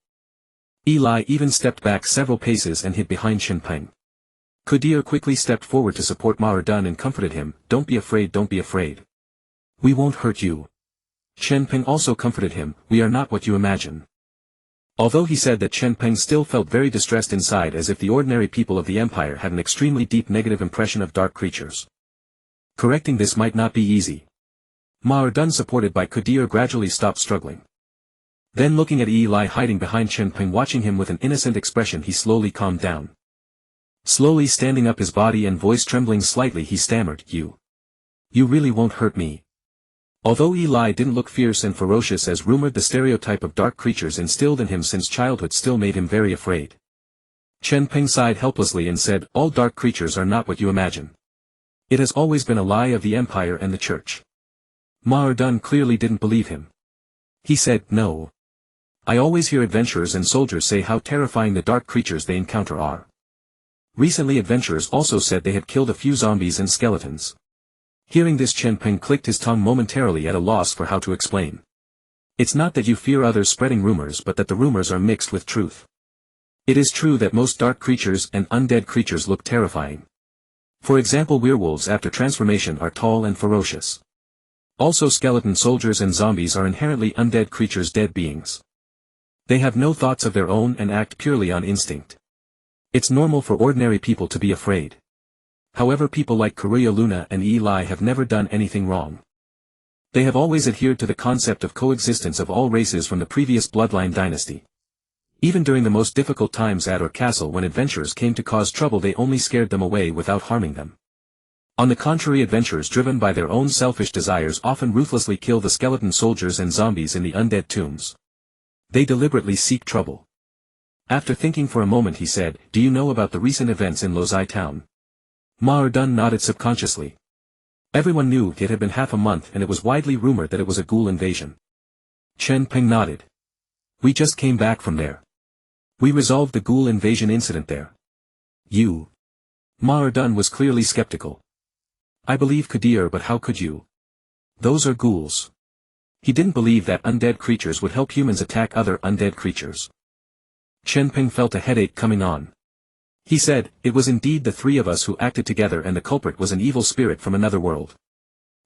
Eli even stepped back several paces and hid behind Chen Peng. Qadir quickly stepped forward to support Ma'ar and comforted him, don't be afraid, don't be afraid. We won't hurt you. Chen Peng also comforted him, we are not what you imagine. Although he said that, Chen Peng still felt very distressed inside, as if the ordinary people of the Empire had an extremely deep negative impression of dark creatures. Correcting this might not be easy. Ma'ar supported by Qadir gradually stopped struggling. Then looking at Eli hiding behind Chen Peng, watching him with an innocent expression, he slowly calmed down. Slowly standing up, his body and voice trembling slightly, he stammered, You really won't hurt me. Although Eli didn't look fierce and ferocious as rumored, the stereotype of dark creatures instilled in him since childhood still made him very afraid. Chen Peng sighed helplessly and said, all dark creatures are not what you imagine. It has always been a lie of the Empire and the Church. Ma'ar clearly didn't believe him. He said, no. I always hear adventurers and soldiers say how terrifying the dark creatures they encounter are. Recently adventurers also said they had killed a few zombies and skeletons. Hearing this, Chen Peng clicked his tongue momentarily at a loss for how to explain. It's not that you fear others spreading rumors, but that the rumors are mixed with truth. It is true that most dark creatures and undead creatures look terrifying. For example, werewolves after transformation are tall and ferocious. Also skeleton soldiers and zombies are inherently undead creatures, dead beings. They have no thoughts of their own and act purely on instinct. It's normal for ordinary people to be afraid. However, people like Karuya Luna and Eli have never done anything wrong. They have always adhered to the concept of coexistence of all races from the previous bloodline dynasty. Even during the most difficult times at Orr Castle, when adventurers came to cause trouble, they only scared them away without harming them. On the contrary, adventurers driven by their own selfish desires often ruthlessly kill the skeleton soldiers and zombies in the undead tombs. They deliberately seek trouble. After thinking for a moment, he said, do you know about the recent events in Lozai town? Ma'ar nodded subconsciously. Everyone knew it had been half a month and it was widely rumored that it was a ghoul invasion. Chen Peng nodded. We just came back from there. We resolved the ghoul invasion incident there. You? Ma'ar was clearly skeptical. I believe Qadir, but how could you? Those are ghouls. He didn't believe that undead creatures would help humans attack other undead creatures. Chen Peng felt a headache coming on. He said, it was indeed the three of us who acted together, and the culprit was an evil spirit from another world.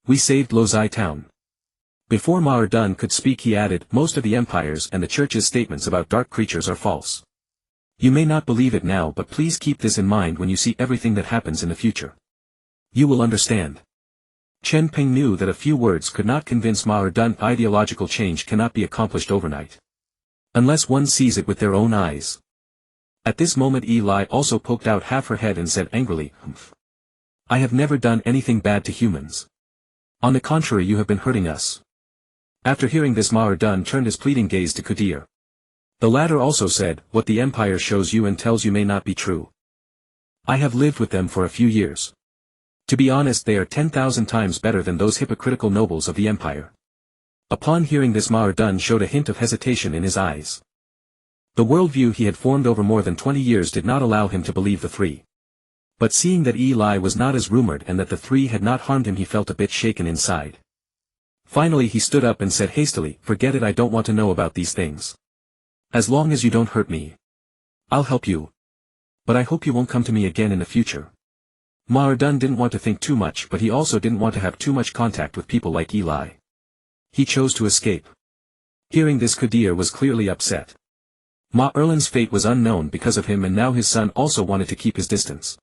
We saved Lozai town. Before Ma'ar could speak, he added, most of the Empire's and the Church's statements about dark creatures are false. You may not believe it now, but please keep this in mind when you see everything that happens in the future. You will understand. Chen Peng knew that a few words could not convince Ma'ar. Ideological change cannot be accomplished overnight. Unless one sees it with their own eyes. At this moment Eli also poked out half her head and said angrily, Humph. I have never done anything bad to humans. On the contrary, you have been hurting us. After hearing this, Ma'ar turned his pleading gaze to Qadir. The latter also said, what the Empire shows you and tells you may not be true. I have lived with them for a few years. To be honest, they are 10,000 times better than those hypocritical nobles of the Empire. Upon hearing this, Ma'ar showed a hint of hesitation in his eyes. The worldview he had formed over more than 20 years did not allow him to believe the three. But seeing that Eli was not as rumored and that the three had not harmed him, he felt a bit shaken inside. Finally he stood up and said hastily, forget it, I don't want to know about these things. As long as you don't hurt me, I'll help you. But I hope you won't come to me again in the future. Ma'ar didn't want to think too much, but he also didn't want to have too much contact with people like Eli. He chose to escape. Hearing this, Qadir was clearly upset. Ma'ar's fate was unknown because of him, and now his son also wanted to keep his distance.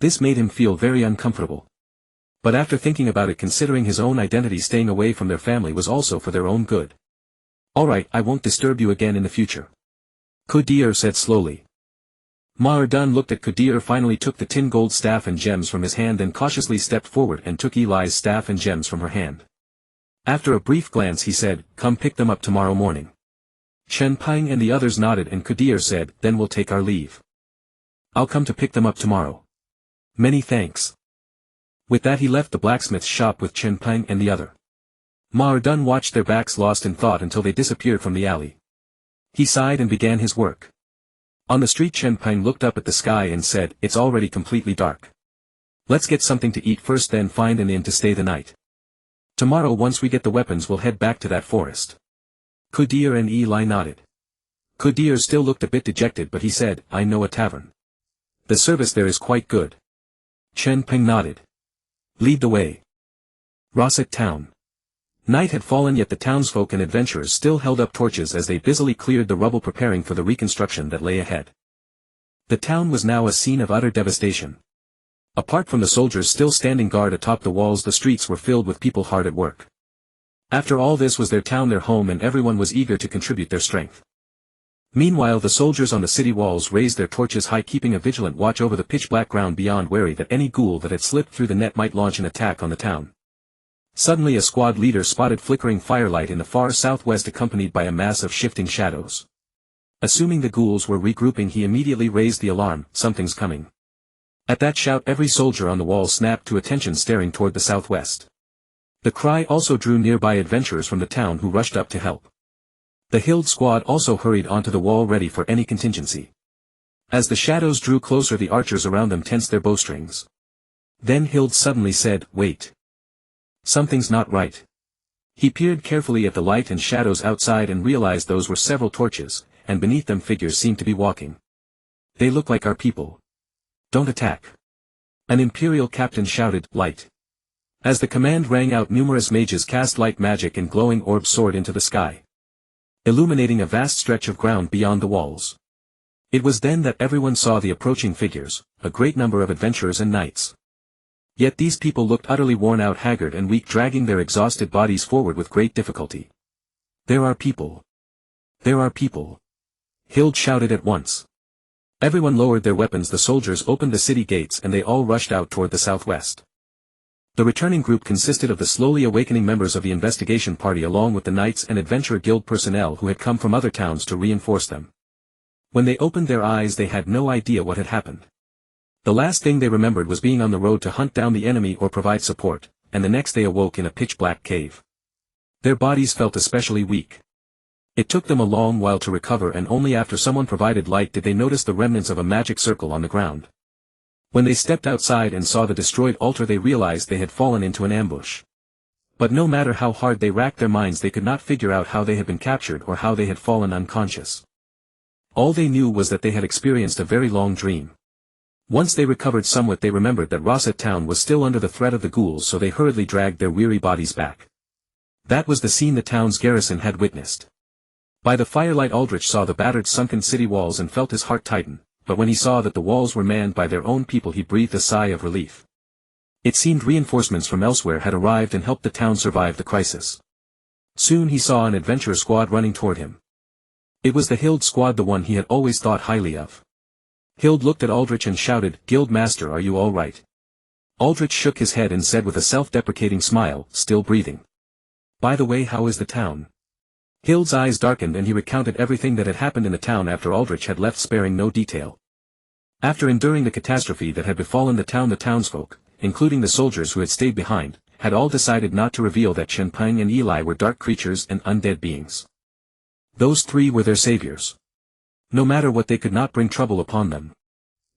This made him feel very uncomfortable. But after thinking about it, considering his own identity, staying away from their family was also for their own good. Alright, I won't disturb you again in the future. Qadir said slowly. Mahardun looked at Qadir, finally took the tin gold staff and gems from his hand, and cautiously stepped forward and took Eli's staff and gems from her hand. After a brief glance he said, come pick them up tomorrow morning. Chen Peng and the others nodded, and Qadir said, then we'll take our leave. I'll come to pick them up tomorrow. Many thanks. With that he left the blacksmith's shop with Chen Peng and the other. Mahardun watched their backs, lost in thought, until they disappeared from the alley. He sighed and began his work. On the street Chen Peng looked up at the sky and said, it's already completely dark. Let's get something to eat first, then find an inn to stay the night. Tomorrow once we get the weapons we'll head back to that forest. Qadir and Eli nodded. Qadir still looked a bit dejected, but he said, I know a tavern. The service there is quite good. Chen Peng nodded. Lead the way. Rosset Town. Night had fallen, yet the townsfolk and adventurers still held up torches as they busily cleared the rubble, preparing for the reconstruction that lay ahead. The town was now a scene of utter devastation. Apart from the soldiers still standing guard atop the walls, the streets were filled with people hard at work. After all, this was their town, their home, and everyone was eager to contribute their strength. Meanwhile, the soldiers on the city walls raised their torches high, keeping a vigilant watch over the pitch-black ground beyond, wary that any ghoul that had slipped through the net might launch an attack on the town. Suddenly a squad leader spotted flickering firelight in the far southwest, accompanied by a mass of shifting shadows. Assuming the ghouls were regrouping, he immediately raised the alarm, something's coming. At that shout, every soldier on the wall snapped to attention, staring toward the southwest. The cry also drew nearby adventurers from the town who rushed up to help. The Hild squad also hurried onto the wall, ready for any contingency. As the shadows drew closer, the archers around them tensed their bowstrings. Then Hild suddenly said, wait. Something's not right. He peered carefully at the light and shadows outside and realized those were several torches, and beneath them figures seemed to be walking. They look like our people. Don't attack. An imperial captain shouted, light. As the command rang out, numerous mages cast light magic and glowing orbs soared into the sky, illuminating a vast stretch of ground beyond the walls. It was then that everyone saw the approaching figures, a great number of adventurers and knights. Yet these people looked utterly worn out, haggard and weak, dragging their exhausted bodies forward with great difficulty. There are people. There are people. Hild shouted at once. Everyone lowered their weapons. The soldiers opened the city gates and they all rushed out toward the southwest. The returning group consisted of the slowly awakening members of the investigation party, along with the knights and adventurer guild personnel who had come from other towns to reinforce them. When they opened their eyes, they had no idea what had happened. The last thing they remembered was being on the road to hunt down the enemy or provide support, and the next they awoke in a pitch-black cave. Their bodies felt especially weak. It took them a long while to recover, and only after someone provided light did they notice the remnants of a magic circle on the ground. When they stepped outside and saw the destroyed altar, they realized they had fallen into an ambush. But no matter how hard they racked their minds, they could not figure out how they had been captured or how they had fallen unconscious. All they knew was that they had experienced a very long dream. Once they recovered somewhat, they remembered that Rosset Town was still under the threat of the ghouls, so they hurriedly dragged their weary bodies back. That was the scene the town's garrison had witnessed. By the firelight, Aldrich saw the battered, sunken city walls and felt his heart tighten, but when he saw that the walls were manned by their own people, he breathed a sigh of relief. It seemed reinforcements from elsewhere had arrived and helped the town survive the crisis. Soon he saw an adventurer squad running toward him. It was the Hild squad, the one he had always thought highly of. Hild looked at Aldrich and shouted, Guild Master, are you all right? Aldrich shook his head and said with a self-deprecating smile, still breathing. By the way, how is the town? Hild's eyes darkened and he recounted everything that had happened in the town after Aldrich had left, sparing no detail. After enduring the catastrophe that had befallen the town, the townsfolk, including the soldiers who had stayed behind, had all decided not to reveal that Chen Peng and Eli were dark creatures and undead beings. Those three were their saviors. No matter what, they could not bring trouble upon them.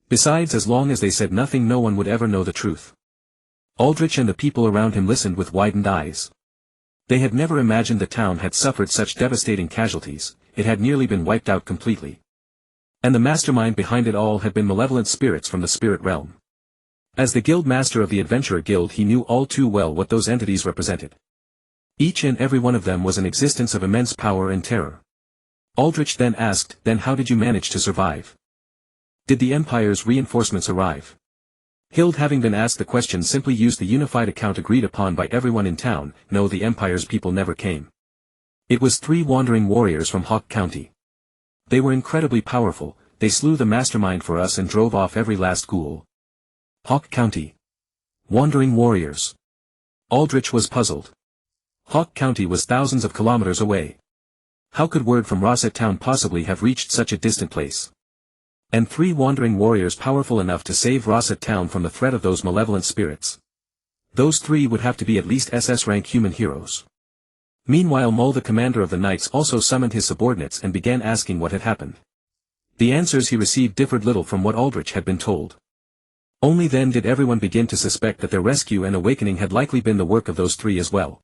Besides, as long as they said nothing, no one would ever know the truth. Aldrich and the people around him listened with widened eyes. They had never imagined the town had suffered such devastating casualties. It had nearly been wiped out completely. And the mastermind behind it all had been malevolent spirits from the spirit realm. As the guild master of the Adventurer Guild, he knew all too well what those entities represented. Each and every one of them was an existence of immense power and terror. Aldrich then asked, then how did you manage to survive? Did the Empire's reinforcements arrive? Hild, having been asked the question, simply used the unified account agreed upon by everyone in town. No, the Empire's people never came. It was 3 wandering warriors from Hawk County. They were incredibly powerful, they slew the mastermind for us and drove off every last ghoul. Hawk County. Wandering warriors. Aldrich was puzzled. Hawk County was thousands of kilometers away. How could word from Rosset Town possibly have reached such a distant place? And 3 wandering warriors powerful enough to save Rosset Town from the threat of those malevolent spirits. Those 3 would have to be at least SS-rank human heroes. Meanwhile, Mull, the commander of the Knights, also summoned his subordinates and began asking what had happened. The answers he received differed little from what Aldrich had been told. Only then did everyone begin to suspect that their rescue and awakening had likely been the work of those 3 as well.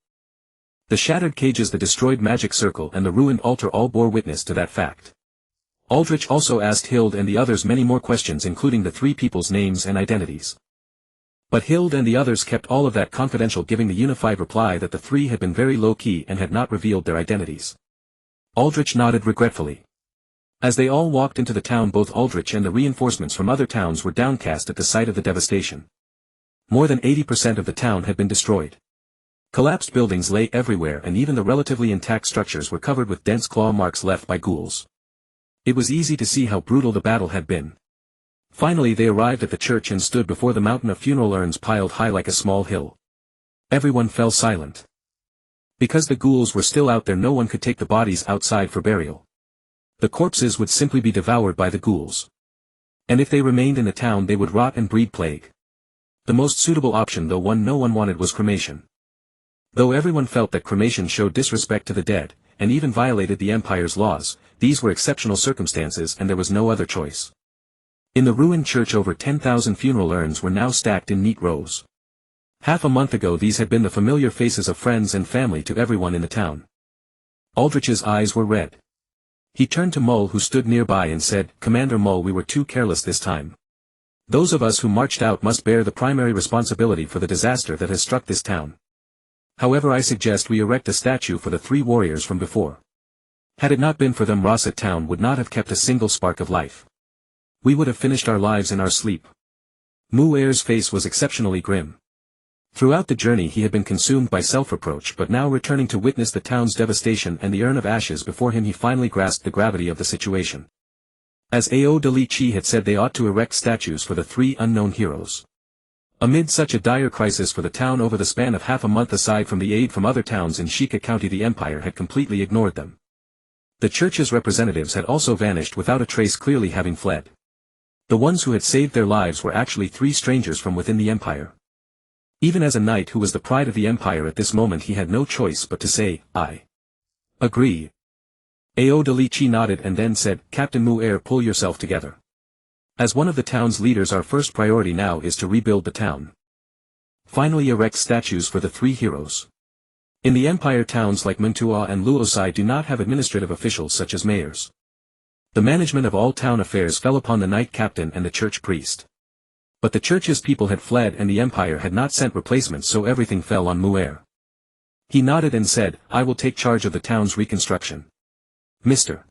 The shattered cages, the destroyed magic circle, and the ruined altar all bore witness to that fact. Aldrich also asked Hild and the others many more questions, including the 3 people's names and identities. But Hild and the others kept all of that confidential, giving the unified reply that the 3 had been very low-key and had not revealed their identities. Aldrich nodded regretfully. As they all walked into the town, both Aldrich and the reinforcements from other towns were downcast at the sight of the devastation. More than 80% of the town had been destroyed. Collapsed buildings lay everywhere, and even the relatively intact structures were covered with dense claw marks left by ghouls. It was easy to see how brutal the battle had been. Finally they arrived at the church and stood before the mountain of funeral urns piled high like a small hill. Everyone fell silent. Because the ghouls were still out there, no one could take the bodies outside for burial. The corpses would simply be devoured by the ghouls. And if they remained in the town, they would rot and breed plague. The most suitable option, though one no one wanted, was cremation. Though everyone felt that cremation showed disrespect to the dead, and even violated the Empire's laws, these were exceptional circumstances and there was no other choice. In the ruined church, over 10,000 funeral urns were now stacked in neat rows. Half a month ago these had been the familiar faces of friends and family to everyone in the town. Aldrich's eyes were red. He turned to Mull, who stood nearby, and said, "Commander Mull, we were too careless this time. Those of us who marched out must bear the primary responsibility for the disaster that has struck this town. However, I suggest we erect a statue for the 3 warriors from before. Had it not been for them, Rosset Town would not have kept a single spark of life. We would have finished our lives in our sleep." Muir's face was exceptionally grim. Throughout the journey he had been consumed by self-reproach, but now returning to witness the town's devastation and the urn of ashes before him, he finally grasped the gravity of the situation. As Ao de Li Chi had said, they ought to erect statues for the 3 unknown heroes. Amid such a dire crisis for the town over the span of half a month, aside from the aid from other towns in Shika County, the Empire had completely ignored them. The church's representatives had also vanished without a trace, clearly having fled. The ones who had saved their lives were actually 3 strangers from within the Empire. Even as a knight who was the pride of the Empire at this moment, he had no choice but to say, "I agree." Ao de Li Chi nodded and then said, "Captain Muir, pull yourself together. As one of the town's leaders, our first priority now is to rebuild the town. Finally erect statues for the 3 heroes. In the Empire, towns like Muntua and Luosai do not have administrative officials such as mayors. The management of all town affairs fell upon the knight captain and the church priest. But the church's people had fled and the Empire had not sent replacements, so everything fell on Muir. He nodded and said, "I will take charge of the town's reconstruction. Mr.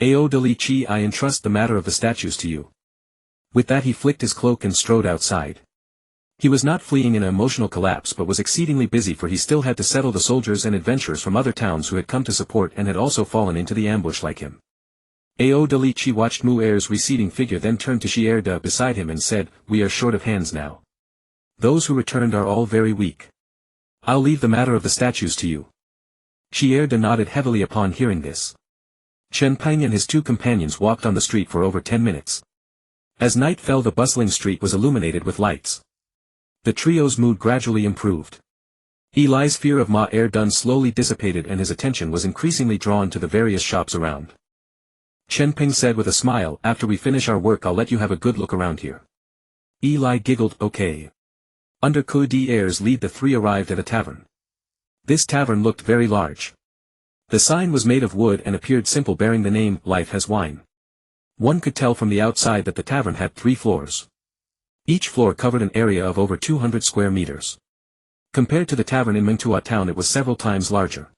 Ao de Li Chi, I entrust the matter of the statues to you." With that he flicked his cloak and strode outside. He was not fleeing in an emotional collapse, but was exceedingly busy, for he still had to settle the soldiers and adventurers from other towns who had come to support and had also fallen into the ambush like him. Ao de Li Chi watched Muir's receding figure, then turned to Shierda beside him and said, "We are short of hands now. Those who returned are all very weak. I'll leave the matter of the statues to you." Shierda nodded heavily upon hearing this. Chen Peng and his 2 companions walked on the street for over 10 minutes. As night fell, the bustling street was illuminated with lights. The trio's mood gradually improved. Eli's fear of Ma Er-dun slowly dissipated and his attention was increasingly drawn to the various shops around. Chen Peng said with a smile, "After we finish our work I'll let you have a good look around here." Eli giggled, "Okay." Under Coup d'Air's lead the 3 arrived at a tavern. This tavern looked very large. The sign was made of wood and appeared simple, bearing the name, "Life Has Wine." One could tell from the outside that the tavern had 3 floors. Each floor covered an area of over 200 square meters. Compared to the tavern in Mengtua town, it was several times larger.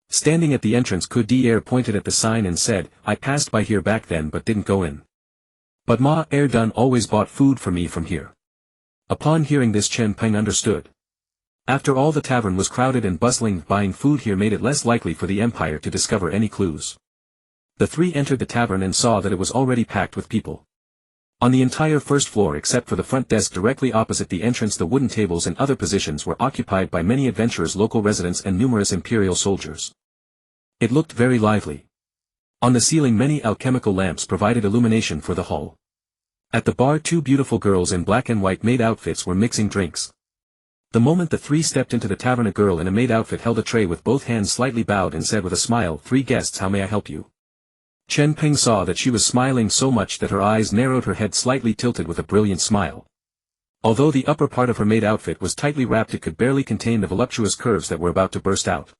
Standing at the entrance, Coup d'Air pointed at the sign and said, "I passed by here back then but didn't go in. But Ma Er-dun always bought food for me from here. Upon hearing this, Chen Peng understood. After all, the tavern was crowded and bustling. Buying food here made it less likely for the Empire to discover any clues. The three entered the tavern and saw that it was already packed with people. On the entire first floor except for the front desk directly opposite the entrance, the wooden tables and other positions were occupied by many adventurers, local residents and numerous imperial soldiers. It looked very lively. On the ceiling many alchemical lamps provided illumination for the hall. At the bar 2 beautiful girls in black and white maid outfits were mixing drinks. The moment the three stepped into the tavern, a girl in a maid outfit held a tray with both hands slightly bowed and said with a smile, "3 guests, how may I help you?" Chen Peng saw that she was smiling so much that her eyes narrowed, her head slightly tilted with a brilliant smile. Although the upper part of her maid outfit was tightly wrapped, it could barely contain the voluptuous curves that were about to burst out.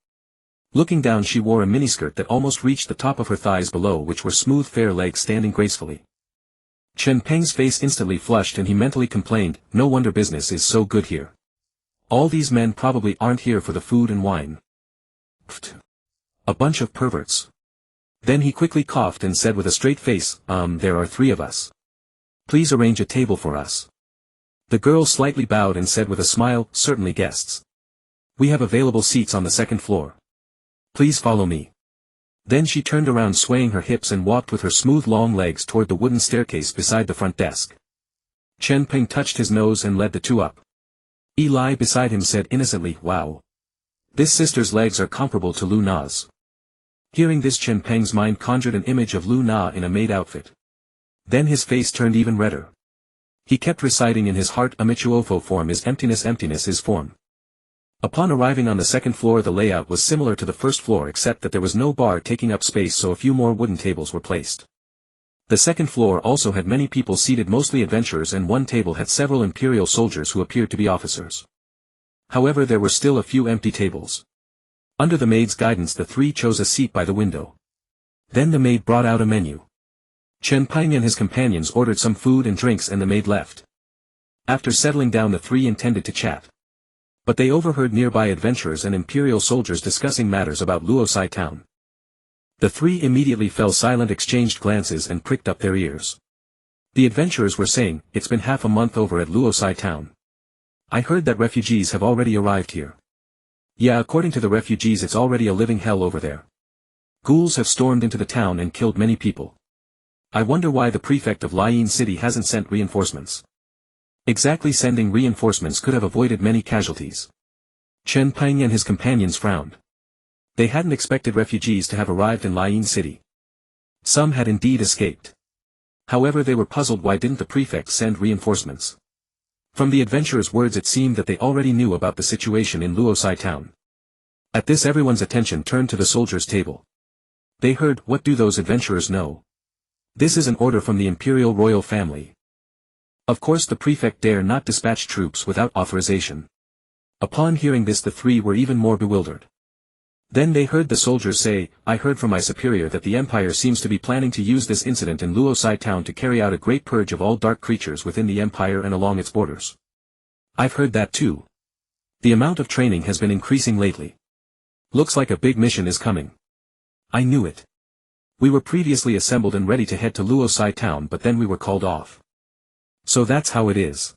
Looking down, she wore a miniskirt that almost reached the top of her thighs, below which were smooth fair legs standing gracefully. Chen Peng's face instantly flushed and he mentally complained, "No wonder business is so good here. All these men probably aren't here for the food and wine. Pfft. A bunch of perverts." Then he quickly coughed and said with a straight face, there are 3 of us. Please arrange a table for us." The girl slightly bowed and said with a smile, "Certainly, guests. We have available seats on the 2nd floor. Please follow me." Then she turned around swaying her hips and walked with her smooth long legs toward the wooden staircase beside the front desk. Chen Peng touched his nose and led the 2 up. Eli beside him said innocently, "Wow. This sister's legs are comparable to Lu Na's." Hearing this, Chen Peng's mind conjured an image of Lu Na in a maid outfit. Then his face turned even redder. He kept reciting in his heart, "Amichuofo form is emptiness, emptiness is form." Upon arriving on the 2nd floor, the layout was similar to the first floor except that there was no bar taking up space, so a few more wooden tables were placed. The 2nd floor also had many people seated, mostly adventurers, and one table had several imperial soldiers who appeared to be officers. However, there were still a few empty tables. Under the maid's guidance, the 3 chose a seat by the window. Then the maid brought out a menu. Chen Peng and his companions ordered some food and drinks and the maid left. After settling down, the 3 intended to chat. But they overheard nearby adventurers and imperial soldiers discussing matters about Luosai town. The 3 immediately fell silent, exchanged glances and pricked up their ears. The adventurers were saying, "It's been half a month over at Luosai town. I heard that refugees have already arrived here." "Yeah, according to the refugees it's already a living hell over there. Ghouls have stormed into the town and killed many people. I wonder why the prefect of Lian City hasn't sent reinforcements." Exactly, sending reinforcements could have avoided many casualties. Chen Peng and his companions frowned. They hadn't expected refugees to have arrived in Lian City. Some had indeed escaped. However, they were puzzled why didn't the prefect send reinforcements. From the adventurers' words it seemed that they already knew about the situation in Luosai town. At this, everyone's attention turned to the soldiers' table. They heard, "What do those adventurers know? This is an order from the imperial royal family." Of course the prefect dare not dispatch troops without authorization. Upon hearing this, the 3 were even more bewildered. Then they heard the soldiers say, "I heard from my superior that the Empire seems to be planning to use this incident in Luosai town to carry out a great purge of all dark creatures within the Empire and along its borders." "I've heard that too. The amount of training has been increasing lately. Looks like a big mission is coming." "I knew it. We were previously assembled and ready to head to Luosai town, but then we were called off. So that's how it is."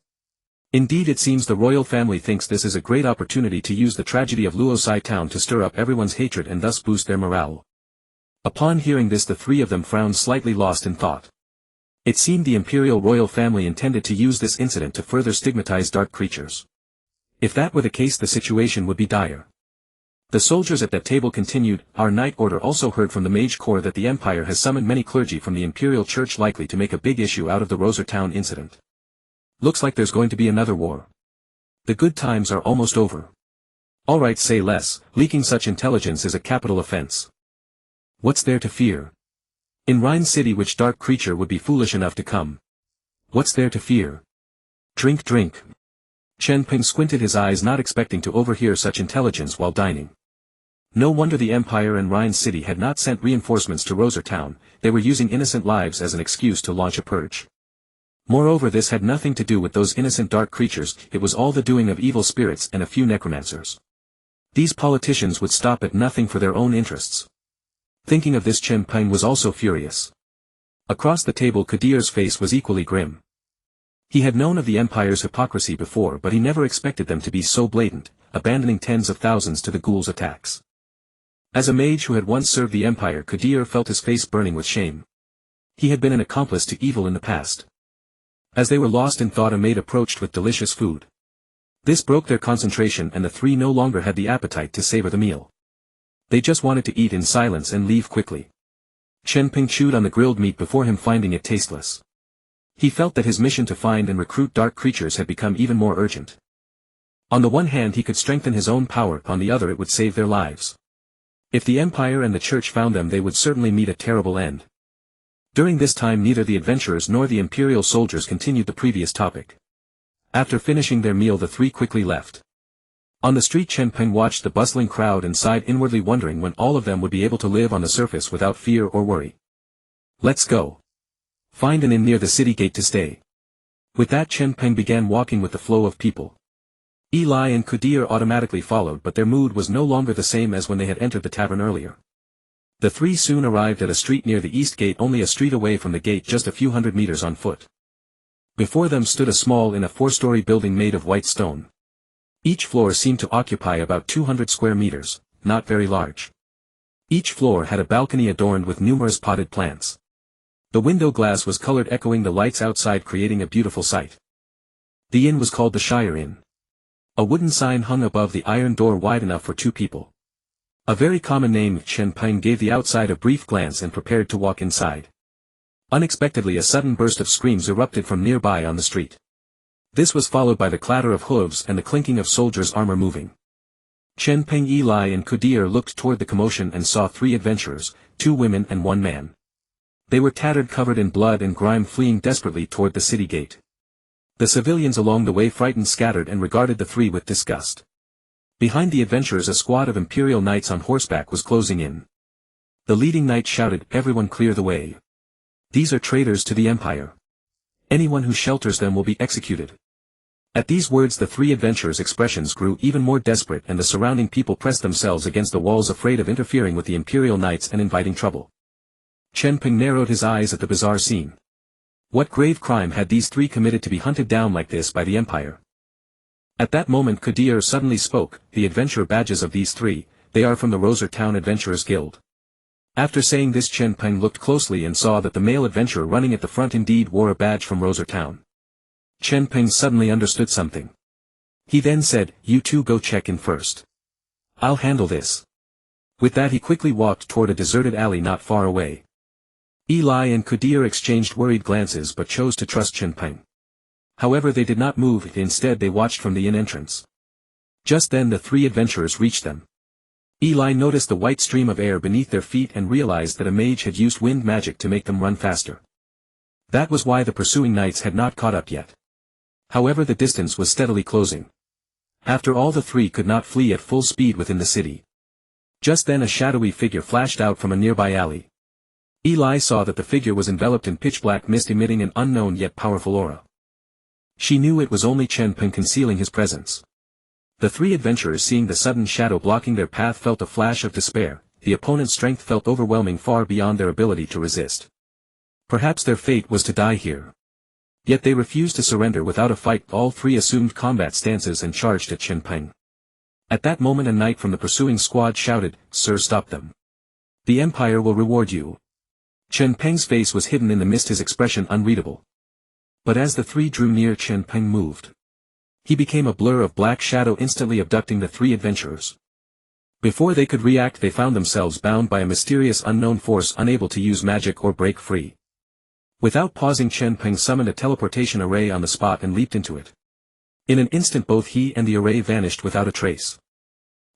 Indeed, it seems the royal family thinks this is a great opportunity to use the tragedy of Luosai town to stir up everyone's hatred and thus boost their morale. Upon hearing this, the 3 of them frowned, slightly lost in thought. It seemed the imperial royal family intended to use this incident to further stigmatize dark creatures. If that were the case, the situation would be dire. The soldiers at that table continued, "Our night order also heard from the mage corps that the Empire has summoned many clergy from the imperial church, likely to make a big issue out of the Roser town incident. Looks like there's going to be another war. The good times are almost over. Alright, say less, leaking such intelligence is a capital offense. What's there to fear? In Rhine City, which dark creature would be foolish enough to come? What's there to fear? Drink, drink." Chen Peng squinted his eyes, not expecting to overhear such intelligence while dining. No wonder the Empire and Rhine City had not sent reinforcements to Roser town. They were using innocent lives as an excuse to launch a purge. Moreover, this had nothing to do with those innocent dark creatures, it was all the doing of evil spirits and a few necromancers. These politicians would stop at nothing for their own interests. Thinking of this, Chen Peng was also furious. Across the table, Kadir's face was equally grim. He had known of the Empire's hypocrisy before, but he never expected them to be so blatant, abandoning tens of thousands to the ghouls' attacks. As a mage who had once served the Empire, Kadir felt his face burning with shame. He had been an accomplice to evil in the past. As they were lost in thought, a maid approached with delicious food. This broke their concentration, and the three no longer had the appetite to savor the meal. They just wanted to eat in silence and leave quickly. Chen Peng chewed on the grilled meat before him, finding it tasteless. He felt that his mission to find and recruit dark creatures had become even more urgent. On the one hand, he could strengthen his own power, on the other it would save their lives. If the Empire and the Church found them, they would certainly meet a terrible end. During this time, neither the adventurers nor the Imperial soldiers continued the previous topic. After finishing their meal, the three quickly left. On the street, Chen Peng watched the bustling crowd and sighed inwardly, wondering when all of them would be able to live on the surface without fear or worry. Let's go. Find an inn near the city gate to stay. With that, Chen Peng began walking with the flow of people. Eli and Kadir automatically followed, but their mood was no longer the same as when they had entered the tavern earlier. The three soon arrived at a street near the east gate, only a street away from the gate, just a few hundred meters on foot. Before them stood a small inn, a four-story building made of white stone. Each floor seemed to occupy about 200 square meters, not very large. Each floor had a balcony adorned with numerous potted plants. The window glass was colored, echoing the lights outside, creating a beautiful sight. The inn was called the Shire Inn. A wooden sign hung above the iron door, wide enough for two people. A very common name. Chen Peng gave the outside a brief glance and prepared to walk inside. Unexpectedly, a sudden burst of screams erupted from nearby on the street. This was followed by the clatter of hooves and the clinking of soldiers' armor moving. Chen Peng, Eli and Kadir looked toward the commotion and saw three adventurers, two women and one man. They were tattered, covered in blood and grime, fleeing desperately toward the city gate. The civilians along the way, frightened, scattered and regarded the three with disgust. Behind the adventurers, a squad of Imperial knights on horseback was closing in. The leading knight shouted, "Everyone clear the way. These are traitors to the Empire. Anyone who shelters them will be executed." At these words, the three adventurers' expressions grew even more desperate, and the surrounding people pressed themselves against the walls, afraid of interfering with the Imperial knights and inviting trouble. Chen Peng narrowed his eyes at the bizarre scene. What grave crime had these three committed to be hunted down like this by the Empire? At that moment, Kadir suddenly spoke, "The adventure badges of these three, they are from the Roser Town Adventurers Guild." After saying this, Chen Peng looked closely and saw that the male adventurer running at the front indeed wore a badge from Roser Town. Chen Peng suddenly understood something. He then said, "You two go check in first. I'll handle this." With that, he quickly walked toward a deserted alley not far away. Eli and Kadir exchanged worried glances but chose to trust Chen Peng. However, they did not move, instead they watched from the inn entrance. Just then the three adventurers reached them. Eli noticed the white stream of air beneath their feet and realized that a mage had used wind magic to make them run faster. That was why the pursuing knights had not caught up yet. However, the distance was steadily closing. After all, the three could not flee at full speed within the city. Just then a shadowy figure flashed out from a nearby alley. Eli saw that the figure was enveloped in pitch-black mist, emitting an unknown yet powerful aura. She knew it was only Chen Peng concealing his presence. The three adventurers, seeing the sudden shadow blocking their path, felt a flash of despair. The opponent's strength felt overwhelming, far beyond their ability to resist. Perhaps their fate was to die here. Yet they refused to surrender without a fight. All three assumed combat stances and charged at Chen Peng. At that moment a knight from the pursuing squad shouted, "Sir, stop them. The Empire will reward you." Chen Peng's face was hidden in the mist, his expression unreadable. But as the three drew near, Chen Peng moved. He became a blur of black shadow, instantly abducting the three adventurers. Before they could react, they found themselves bound by a mysterious unknown force, unable to use magic or break free. Without pausing, Chen Peng summoned a teleportation array on the spot and leaped into it. In an instant both he and the array vanished without a trace,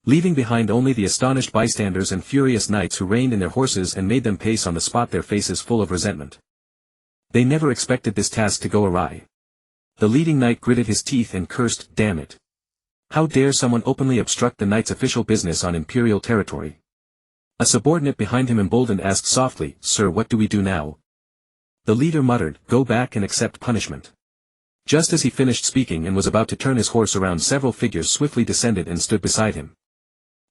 leaving behind only the astonished bystanders and furious knights who reined in their horses and made them pace on the spot, their faces full of resentment. They never expected this task to go awry. The leading knight gritted his teeth and cursed, "Damn it! How dare someone openly obstruct the knight's official business on Imperial territory?" A subordinate behind him, emboldened, asked softly, "Sir, what do we do now?" The leader muttered, "Go back and accept punishment." Just as he finished speaking and was about to turn his horse around, several figures swiftly descended and stood beside him.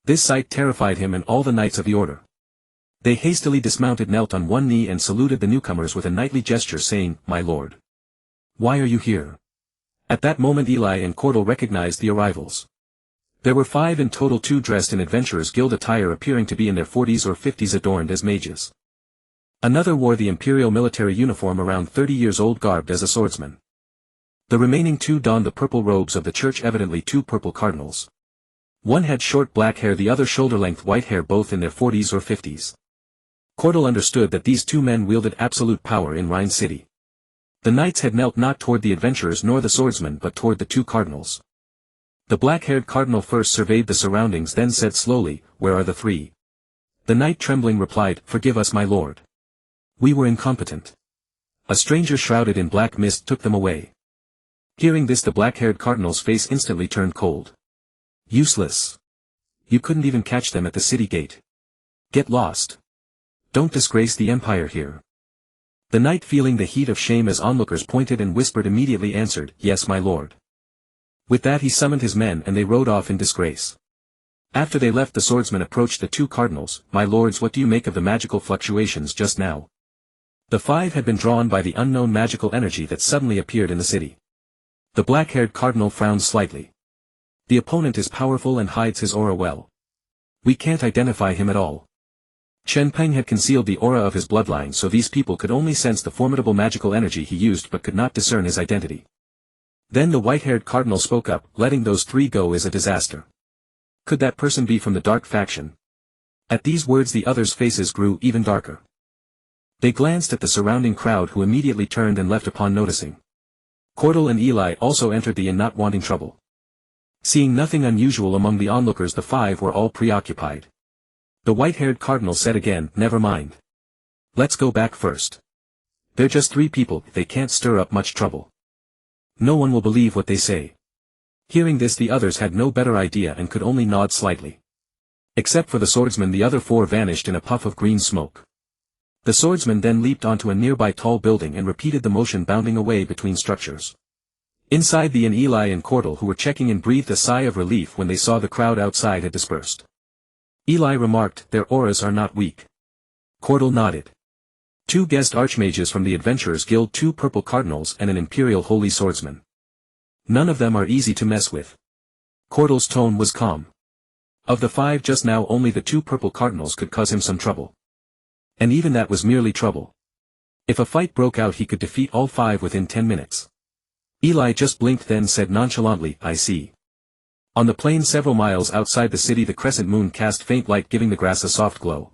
This sight terrified him and all the knights of the order. They hastily dismounted, knelt on one knee and saluted the newcomers with a knightly gesture, saying, "My lord." Why are you here? At that moment Eli and Cordell recognized the arrivals. There were 5 in total, 2 dressed in Adventurers Guild attire appearing to be in their 40s or 50s adorned as mages. Another wore the Imperial military uniform around 30 years old garbed as a swordsman. The remaining 2 donned the purple robes of the church, evidently 2 purple cardinals. One had short black hair, the other shoulder-length white hair, both in their 40s or 50s. Cordell understood that these 2 men wielded absolute power in Rhine City. The knights had knelt not toward the adventurers nor the swordsmen but toward the 2 cardinals. The black-haired cardinal first surveyed the surroundings, then said slowly, "Where are the 3? The knight trembling replied, "Forgive us, my lord. We were incompetent." A stranger shrouded in black mist took them away. Hearing this, the black-haired cardinal's face instantly turned cold. Useless. You couldn't even catch them at the city gate. Get lost. Don't disgrace the Empire here. The knight, feeling the heat of shame as onlookers pointed and whispered, immediately answered, "Yes, my lord." With that he summoned his men and they rode off in disgrace. After they left, the swordsman approached the 2 cardinals. "My lords, what do you make of the magical fluctuations just now?" The 5 had been drawn by the unknown magical energy that suddenly appeared in the city. The black-haired cardinal frowned slightly. "The opponent is powerful and hides his aura well. We can't identify him at all." Chen Peng had concealed the aura of his bloodline, so these people could only sense the formidable magical energy he used but could not discern his identity. Then the white-haired cardinal spoke up, "Letting those 3 go is a disaster. Could that person be from the dark faction?" At these words the others' faces grew even darker. They glanced at the surrounding crowd, who immediately turned and left upon noticing. Cordell and Eli also entered the inn, not wanting trouble. Seeing nothing unusual among the onlookers, the 5 were all preoccupied. The white-haired cardinal said again, "Never mind. Let's go back first. They're just 3 people, they can't stir up much trouble. No one will believe what they say." Hearing this, the others had no better idea and could only nod slightly. Except for the swordsman, the other 4 vanished in a puff of green smoke. The swordsman then leaped onto a nearby tall building and repeated the motion, bounding away between structures. Inside the inn, Eli and Cordell, who were checking in, breathed a sigh of relief when they saw the crowd outside had dispersed. Eli remarked, "Their auras are not weak." Cordell nodded. 2 guest archmages from the Adventurers Guild, 2 purple cardinals and an Imperial holy swordsman. None of them are easy to mess with. Cordell's tone was calm. Of the 5 just now, only the 2 purple cardinals could cause him some trouble. And even that was merely trouble. If a fight broke out, he could defeat all 5 within 10 minutes. Eli just blinked, then said nonchalantly, "I see." On the plain several miles outside the city, the crescent moon cast faint light, giving the grass a soft glow.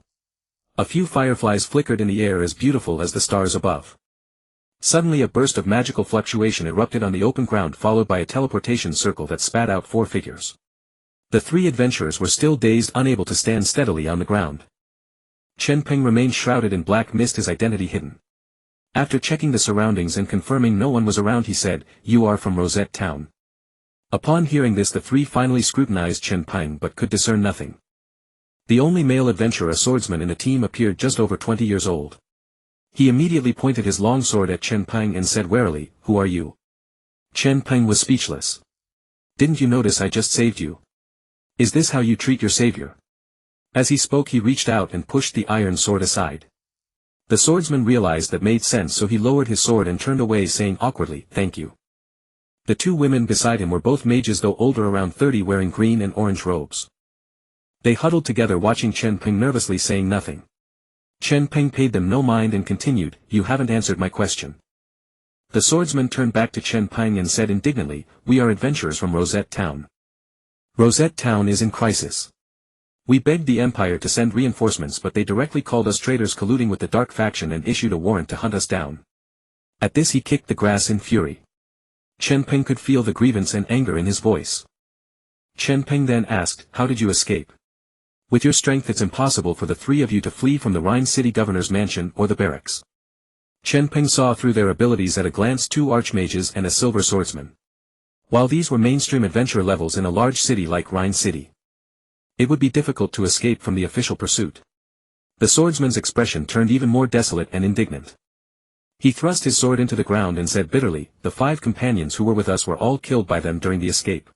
A few fireflies flickered in the air, as beautiful as the stars above. Suddenly a burst of magical fluctuation erupted on the open ground, followed by a teleportation circle that spat out 4 figures. The 3 adventurers were still dazed, unable to stand steadily on the ground. Chen Peng remained shrouded in black mist, his identity hidden. After checking the surroundings and confirming no one was around, he said, "You are from Rosette Town." Upon hearing this, the 3 finally scrutinized Chen Peng but could discern nothing. The only male adventurer, a swordsman in the team, appeared just over 20 years old. He immediately pointed his long sword at Chen Peng and said warily, "Who are you?" Chen Peng was speechless. "Didn't you notice I just saved you? Is this how you treat your savior?" As he spoke, he reached out and pushed the iron sword aside. The swordsman realized that made sense, so he lowered his sword and turned away, saying awkwardly, "Thank you." The 2 women beside him were both mages, though older, around 30, wearing green and orange robes. They huddled together, watching Chen Peng nervously, saying nothing. Chen Peng paid them no mind and continued, "You haven't answered my question." The swordsman turned back to Chen Peng and said indignantly, "We are adventurers from Rosette Town. Rosette Town is in crisis. We begged the Empire to send reinforcements, but they directly called us traitors colluding with the dark faction and issued a warrant to hunt us down." At this he kicked the grass in fury. Chen Peng could feel the grievance and anger in his voice. Chen Peng then asked, "How did you escape? With your strength it's impossible for the 3 of you to flee from the Rhine City Governor's mansion or the barracks." Chen Peng saw through their abilities at a glance, 2 archmages and a silver swordsman. While these were mainstream adventure levels in a large city like Rhine City, it would be difficult to escape from the official pursuit. The swordsman's expression turned even more desolate and indignant. He thrust his sword into the ground and said bitterly, "The 5 companions who were with us were all killed by them during the escape.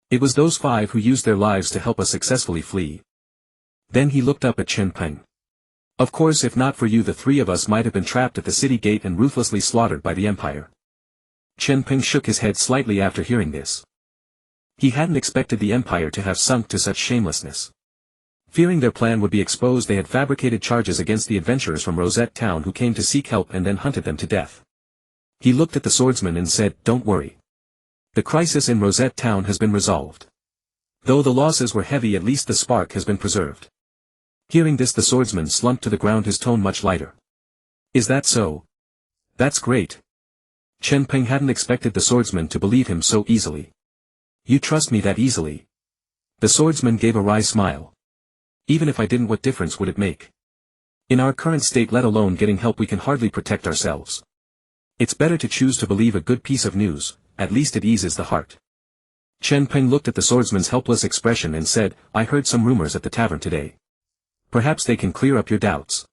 It was those 5 who used their lives to help us successfully flee." Then he looked up at Chen Peng. "Of course, if not for you, the 3 of us might have been trapped at the city gate and ruthlessly slaughtered by the Empire. Chen Peng shook his head slightly after hearing this. He hadn't expected the empire to have sunk to such shamelessness. Fearing their plan would be exposed, they had fabricated charges against the adventurers from Rosette Town who came to seek help and then hunted them to death. He looked at the swordsman and said, "Don't worry. The crisis in Rosette Town has been resolved. Though the losses were heavy, at least the spark has been preserved." Hearing this, the swordsman slumped to the ground, his tone much lighter. "Is that so? That's great." Chen Peng hadn't expected the swordsman to believe him so easily. "You trust me that easily?" The swordsman gave a wry smile. "Even if I didn't, what difference would it make? In our current state, let alone getting help, we can hardly protect ourselves. It's better to choose to believe a good piece of news, at least it eases the heart." Chen Peng looked at the swordsman's helpless expression and said, "I heard some rumors at the tavern today. Perhaps they can clear up your doubts."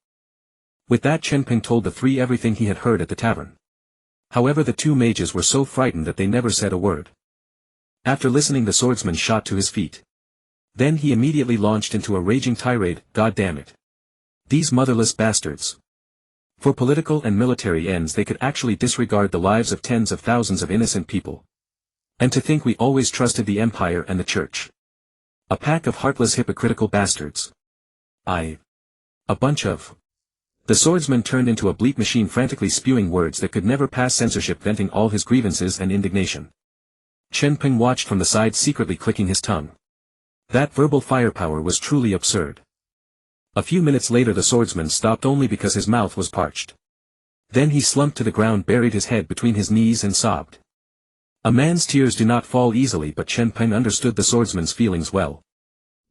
With that, Chen Peng told the three everything he had heard at the tavern. However, the two mages were so frightened that they never said a word. After listening, the swordsman shot to his feet. Then he immediately launched into a raging tirade. "God damn it! These motherless bastards! For political and military ends they could actually disregard the lives of tens of thousands of innocent people. And to think we always trusted the Empire and the Church. A pack of heartless, hypocritical bastards. A bunch of..." The swordsman turned into a bleat machine, frantically spewing words that could never pass censorship, venting all his grievances and indignation. Chen Peng watched from the side, secretly clicking his tongue. That verbal firepower was truly absurd. A few minutes later, the swordsman stopped only because his mouth was parched. Then he slumped to the ground, buried his head between his knees and sobbed. A man's tears do not fall easily, but Chen Peng understood the swordsman's feelings well.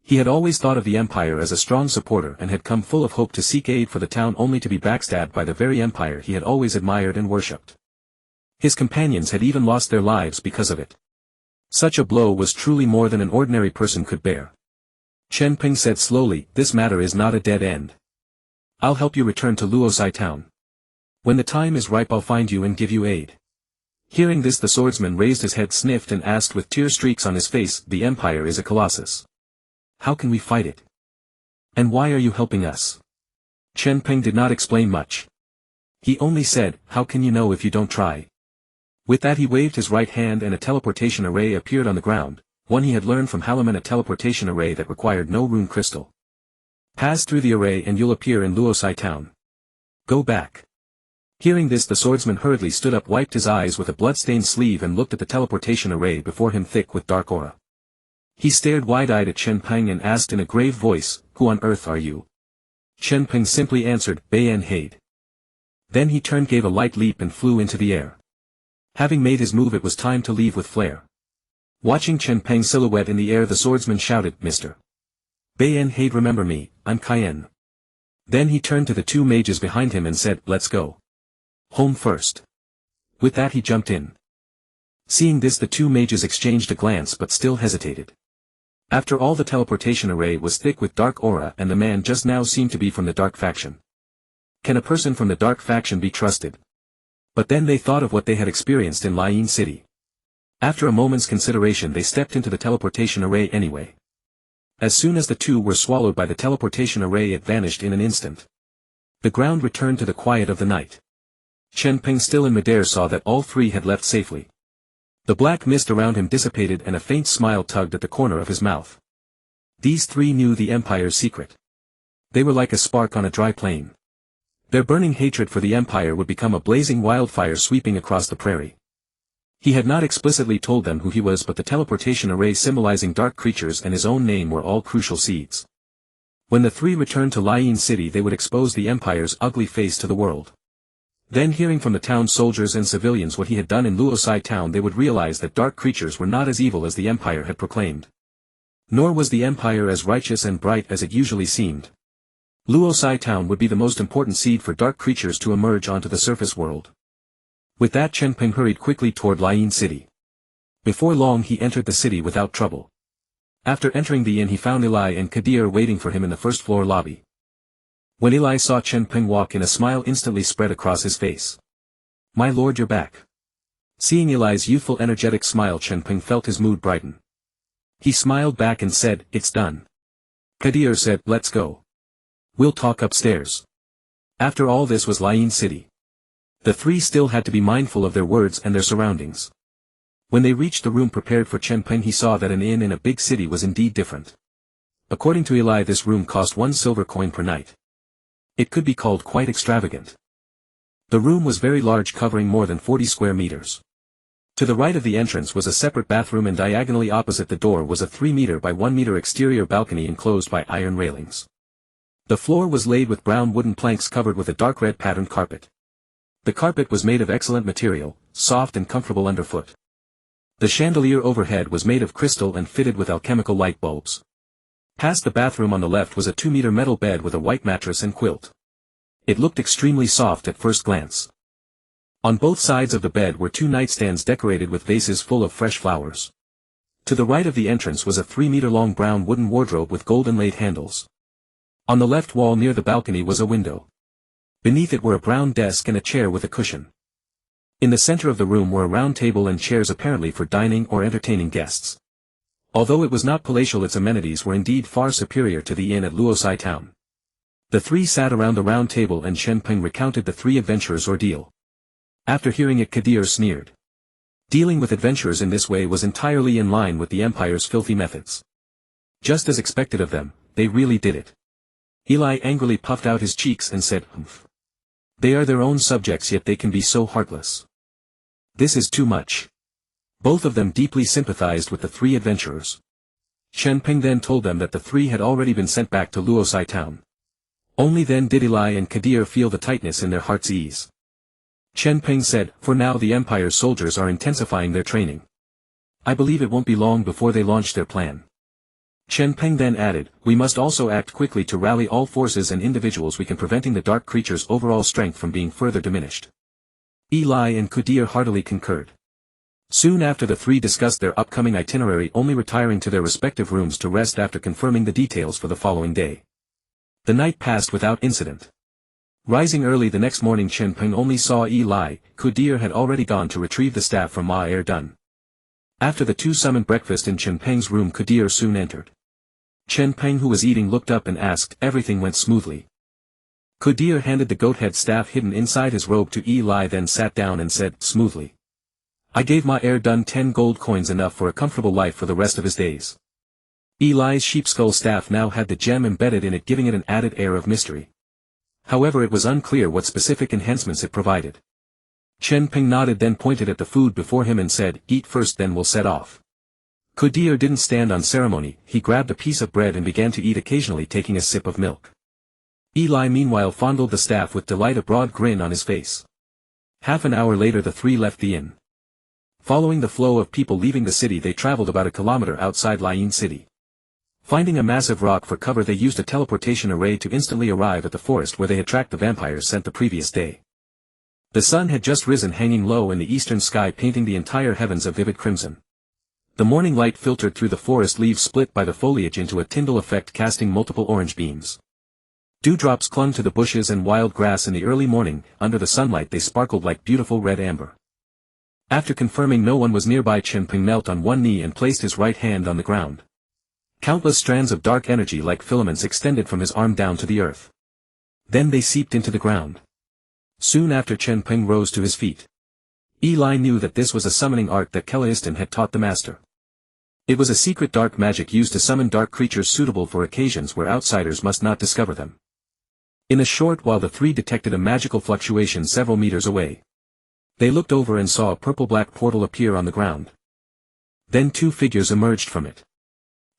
He had always thought of the Empire as a strong supporter and had come full of hope to seek aid for the town, only to be backstabbed by the very Empire he had always admired and worshipped. His companions had even lost their lives because of it. Such a blow was truly more than an ordinary person could bear. Chen Peng said slowly, "This matter is not a dead end. I'll help you return to Luosai town. When the time is ripe, I'll find you and give you aid." Hearing this, the swordsman raised his head, sniffed and asked with tear streaks on his face, "The Empire is a colossus. How can we fight it? And why are you helping us?" Chen Peng did not explain much. He only said, "How can you know if you don't try?" With that, he waved his right hand and a teleportation array appeared on the ground, one he had learned from Halaman, a teleportation array that required no rune crystal. "Pass through the array and you'll appear in Luosai town. Go back." Hearing this, the swordsman hurriedly stood up, wiped his eyes with a blood-stained sleeve and looked at the teleportation array before him, thick with dark aura. He stared wide-eyed at Chen Peng and asked in a grave voice, "Who on earth are you?" Chen Peng simply answered, "Bayan Haid." Then he turned, gave a light leap and flew into the air. Having made his move, it was time to leave with flair. Watching Chen Peng's silhouette in the air, the swordsman shouted, "Mr. Bayan Haid, remember me, I'm Cayenne." Then he turned to the two mages behind him and said, "Let's go. Home first." With that, he jumped in. Seeing this, the two mages exchanged a glance but still hesitated. After all, the teleportation array was thick with dark aura and the man just now seemed to be from the dark faction. Can a person from the dark faction be trusted? But then they thought of what they had experienced in Lian City. After a moment's consideration, they stepped into the teleportation array anyway. As soon as the two were swallowed by the teleportation array, it vanished in an instant. The ground returned to the quiet of the night. Chen Peng, still in midair, saw that all three had left safely. The black mist around him dissipated and a faint smile tugged at the corner of his mouth. These three knew the Empire's secret. They were like a spark on a dry plain. Their burning hatred for the Empire would become a blazing wildfire sweeping across the prairie. He had not explicitly told them who he was, but the teleportation array symbolizing dark creatures and his own name were all crucial seeds. When the three returned to Lian City, they would expose the Empire's ugly face to the world. Then, hearing from the town soldiers and civilians what he had done in Luosai town, they would realize that dark creatures were not as evil as the Empire had proclaimed. Nor was the Empire as righteous and bright as it usually seemed. Luosai town would be the most important seed for dark creatures to emerge onto the surface world. With that, Chen Peng hurried quickly toward Lian City. Before long, he entered the city without trouble. After entering the inn, he found Eli and Kadir waiting for him in the first-floor lobby. When Eli saw Chen Peng walk in, a smile instantly spread across his face. "My lord, you're back." Seeing Eli's youthful, energetic smile, Chen Peng felt his mood brighten. He smiled back and said, "It's done." Kadir said, "Let's go. We'll talk upstairs." After all, this was Lian City. The three still had to be mindful of their words and their surroundings. When they reached the room prepared for Chen Peng, he saw that an inn in a big city was indeed different. According to Eli, this room cost 1 silver coin per night. It could be called quite extravagant. The room was very large, covering more than 40 square meters. To the right of the entrance was a separate bathroom, and diagonally opposite the door was a 3 meter by 1 meter exterior balcony enclosed by iron railings. The floor was laid with brown wooden planks covered with a dark red patterned carpet. The carpet was made of excellent material, soft and comfortable underfoot. The chandelier overhead was made of crystal and fitted with alchemical light bulbs. Past the bathroom on the left was a 2-meter metal bed with a white mattress and quilt. It looked extremely soft at first glance. On both sides of the bed were 2 nightstands decorated with vases full of fresh flowers. To the right of the entrance was a 3-meter-long brown wooden wardrobe with gold inlaid handles. On the left wall near the balcony was a window. Beneath it were a brown desk and a chair with a cushion. In the center of the room were a round table and chairs, apparently for dining or entertaining guests. Although it was not palatial, its amenities were indeed far superior to the inn at Luosai town. The three sat around the round table and Chen Peng recounted the three adventurers' ordeal. After hearing it, Kadir sneered. Dealing with adventurers in this way was entirely in line with the Empire's filthy methods. Just as expected of them, they really did it. Eli angrily puffed out his cheeks and said, "Humph. They are their own subjects, yet they can be so heartless. This is too much." Both of them deeply sympathized with the three adventurers. Chen Peng then told them that the three had already been sent back to Luosai town. Only then did Eli and Kadir feel the tightness in their heart's ease. Chen Peng said, "For now the Empire's soldiers are intensifying their training. I believe it won't be long before they launch their plan." Chen Peng then added, "We must also act quickly to rally all forces and individuals we can, preventing the dark creature's overall strength from being further diminished." Eli and Kadir heartily concurred. Soon after, the three discussed their upcoming itinerary, only retiring to their respective rooms to rest after confirming the details for the following day. The night passed without incident. Rising early the next morning, Chen Peng only saw Eli. Kadir had already gone to retrieve the staff from Ma Er Dun. After the two summoned breakfast in Chen Peng's room, Kadir soon entered. Chen Peng, who was eating, looked up and asked. Everything went smoothly. Kadir handed the goat-head staff hidden inside his robe to Eli, then sat down and said, "Smoothly. I gave Ma Er Dun 10 gold coins, enough for a comfortable life for the rest of his days." Eli's sheepskull staff now had the gem embedded in it, giving it an added air of mystery. However, it was unclear what specific enhancements it provided. Chen Peng nodded, then pointed at the food before him and said, "Eat first, then we'll set off." Kadir didn't stand on ceremony. He grabbed a piece of bread and began to eat, occasionally taking a sip of milk. Eli meanwhile fondled the staff with delight, a broad grin on his face. Half an hour later the three left the inn. Following the flow of people leaving the city, they traveled about a kilometer outside Lyin City. Finding a massive rock for cover, they used a teleportation array to instantly arrive at the forest where they had tracked the vampires sent the previous day. The sun had just risen, hanging low in the eastern sky, painting the entire heavens a vivid crimson. The morning light filtered through the forest leaves split by the foliage into a Tyndall effect, casting multiple orange beams. Dewdrops clung to the bushes and wild grass in the early morning. Under the sunlight they sparkled like beautiful red amber. After confirming no one was nearby, Chen Peng knelt on one knee and placed his right hand on the ground. Countless strands of dark energy like filaments extended from his arm down to the earth. Then they seeped into the ground. Soon after, Chen Peng rose to his feet. Eli knew that this was a summoning art that Kelaistan had taught the master. It was a secret dark magic used to summon dark creatures, suitable for occasions where outsiders must not discover them. In a short while the three detected a magical fluctuation several meters away. They looked over and saw a purple-black portal appear on the ground. Then two figures emerged from it.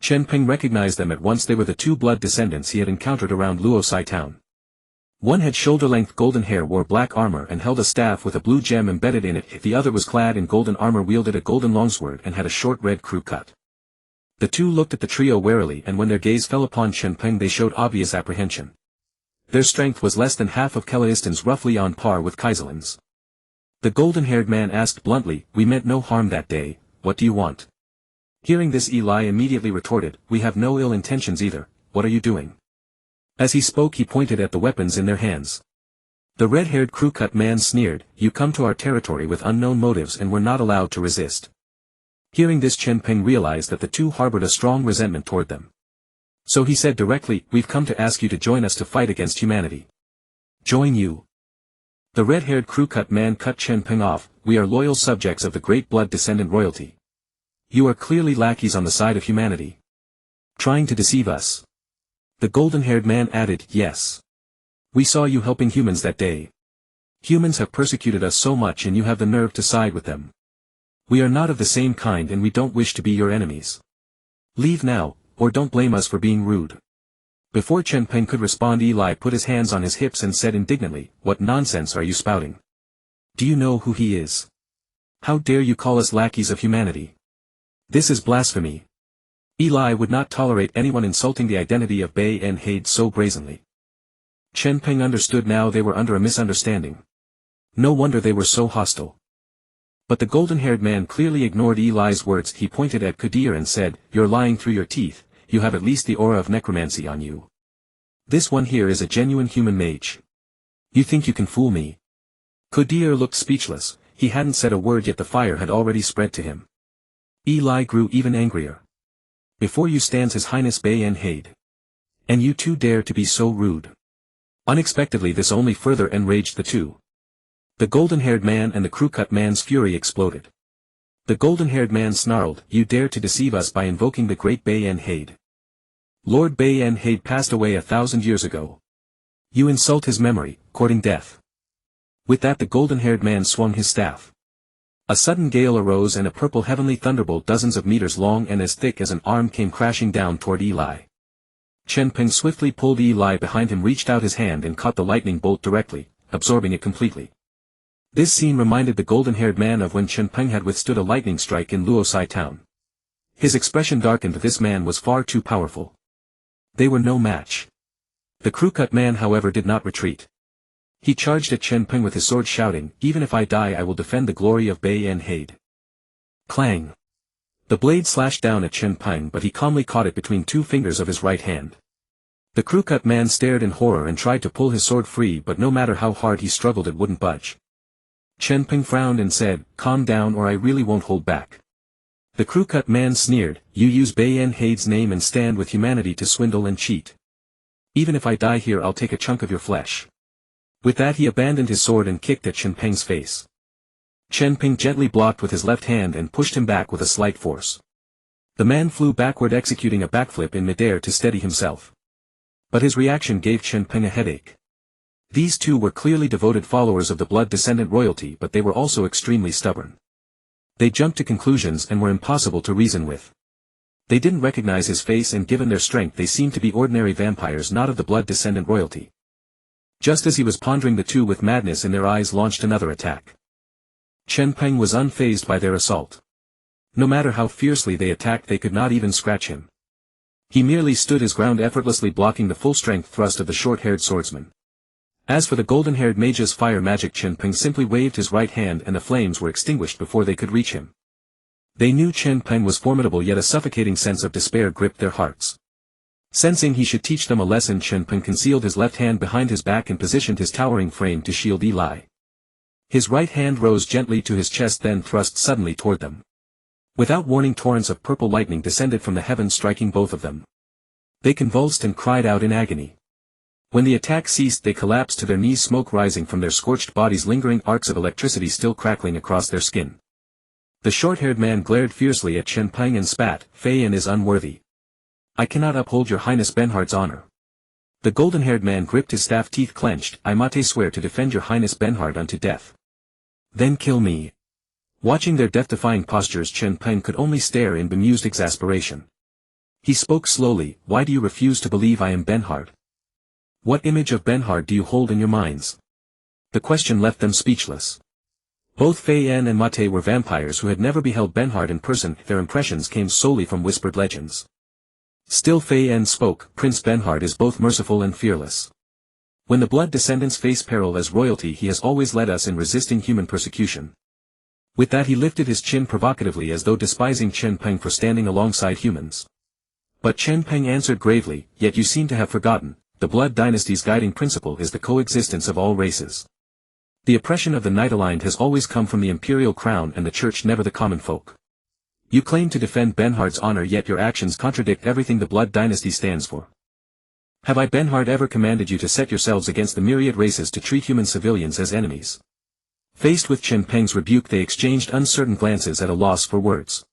Chen Peng recognized them at once. They were the two blood descendants he had encountered around Luosai town. One had shoulder-length golden hair, wore black armor and held a staff with a blue gem embedded in it. The other was clad in golden armor, wielded a golden longsword and had a short red crew cut. The two looked at the trio warily, and when their gaze fell upon Chen Peng they showed obvious apprehension. Their strength was less than half of Kelaistan's, roughly on par with Kaiselin's. The golden-haired man asked bluntly, "We meant no harm that day, what do you want?" Hearing this, Eli immediately retorted, "We have no ill intentions either, what are you doing?" As he spoke he pointed at the weapons in their hands. The red-haired crew-cut man sneered, "You come to our territory with unknown motives and were not allowed to resist." Hearing this, Chen Peng realized that the two harbored a strong resentment toward them. So he said directly, "We've come to ask you to join us to fight against humanity." "Join you?" The red-haired crew-cut man cut Chen Peng off. We are loyal subjects of the great blood descendant royalty. You are clearly lackeys on the side of humanity. Trying to deceive us. The golden-haired man added, yes. We saw you helping humans that day. Humans have persecuted us so much and you have the nerve to side with them. We are not of the same kind and we don't wish to be your enemies. Leave now, or don't blame us for being rude. Before Chen Peng could respond, Eli put his hands on his hips and said indignantly, what nonsense are you spouting? Do you know who he is? How dare you call us lackeys of humanity? This is blasphemy. Eli would not tolerate anyone insulting the identity of Bai en Haid so brazenly. Chen Peng understood now they were under a misunderstanding. No wonder they were so hostile. But the golden-haired man clearly ignored Eli's words. He pointed at Qadir and said, you're lying through your teeth, you have at least the aura of necromancy on you. This one here is a genuine human mage. You think you can fool me? Qadir looked speechless. He hadn't said a word yet the fire had already spread to him. Eli grew even angrier. Before you stands His Highness Bai en Haid. And you two dare to be so rude. Unexpectedly this only further enraged the two. The golden-haired man and the crew-cut man's fury exploded. The golden-haired man snarled, you dare to deceive us by invoking the great Bai en Haid. Lord Bai en Haid passed away 1,000 years ago. You insult his memory, courting death. With that the golden-haired man swung his staff. A sudden gale arose and a purple heavenly thunderbolt dozens of meters long and as thick as an arm came crashing down toward Eli. Chen Peng swiftly pulled Eli behind him, reached out his hand and caught the lightning bolt directly, absorbing it completely. This scene reminded the golden-haired man of when Chen Peng had withstood a lightning strike in Luosai town. His expression darkened. This man was far too powerful. They were no match. The crew-cut man however did not retreat. He charged at Chen Peng with his sword shouting, even if I die I will defend the glory of Bai en Haid. Clang! The blade slashed down at Chen Peng but he calmly caught it between two fingers of his right hand. The crew-cut man stared in horror and tried to pull his sword free but no matter how hard he struggled it wouldn't budge. Chen Peng frowned and said, calm down or I really won't hold back. The crew-cut man sneered, you use Bai en Haid's name and stand with humanity to swindle and cheat. Even if I die here I'll take a chunk of your flesh. With that he abandoned his sword and kicked at Chen Peng's face. Chen Peng gently blocked with his left hand and pushed him back with a slight force. The man flew backward executing a backflip in midair to steady himself. But his reaction gave Chen Peng a headache. These two were clearly devoted followers of the blood descendant royalty but they were also extremely stubborn. They jumped to conclusions and were impossible to reason with. They didn't recognize his face and given their strength they seemed to be ordinary vampires not of the blood descendant royalty. Just as he was pondering the two with madness in their eyes launched another attack. Chen Peng was unfazed by their assault. No matter how fiercely they attacked they could not even scratch him. He merely stood his ground effortlessly blocking the full-strength thrust of the short-haired swordsman. As for the golden-haired mage's fire magic Chen Peng simply waved his right hand and the flames were extinguished before they could reach him. They knew Chen Peng was formidable yet a suffocating sense of despair gripped their hearts. Sensing he should teach them a lesson Chen Peng concealed his left hand behind his back and positioned his towering frame to shield Eli. His right hand rose gently to his chest then thrust suddenly toward them. Without warning torrents of purple lightning descended from the heavens striking both of them. They convulsed and cried out in agony. When the attack ceased they collapsed to their knees smoke rising from their scorched bodies lingering arcs of electricity still crackling across their skin. The short-haired man glared fiercely at Chen Peng and spat, Fei En is unworthy. I cannot uphold your Highness Benhard's honor. The golden-haired man gripped his staff teeth clenched, I mate swear to defend your Highness Benhard unto death. Then kill me. Watching their death-defying postures Chen Peng could only stare in bemused exasperation. He spoke slowly, why do you refuse to believe I am Benhard? What image of Benhard do you hold in your minds? The question left them speechless. Both Fei En and Mate were vampires who had never beheld Benhard in person, their impressions came solely from whispered legends. Still Fei En spoke, Prince Benhard is both merciful and fearless. When the blood descendants face peril as royalty he has always led us in resisting human persecution. With that he lifted his chin provocatively as though despising Chen Peng for standing alongside humans. But Chen Peng answered gravely, yet you seem to have forgotten, the blood dynasty's guiding principle is the coexistence of all races. The oppression of the night-aligned has always come from the imperial crown and the church never the common folk. You claim to defend Benhard's honor yet your actions contradict everything the blood dynasty stands for. Have I Benhard ever commanded you to set yourselves against the myriad races to treat human civilians as enemies? Faced with Chen Peng's rebuke, they exchanged uncertain glances at a loss for words.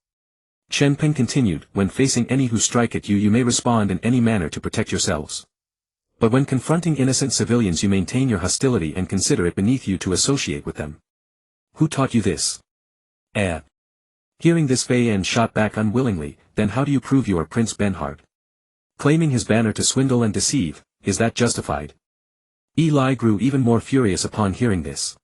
Chen Peng continued, when facing any who strike at you, you may respond in any manner to protect yourselves. But when confronting innocent civilians, you maintain your hostility and consider it beneath you to associate with them. Who taught you this? Hearing this, Fei En shot back unwillingly, then how do you prove you are Prince Benhard? Claiming his banner to swindle and deceive, is that justified? Eli grew even more furious upon hearing this.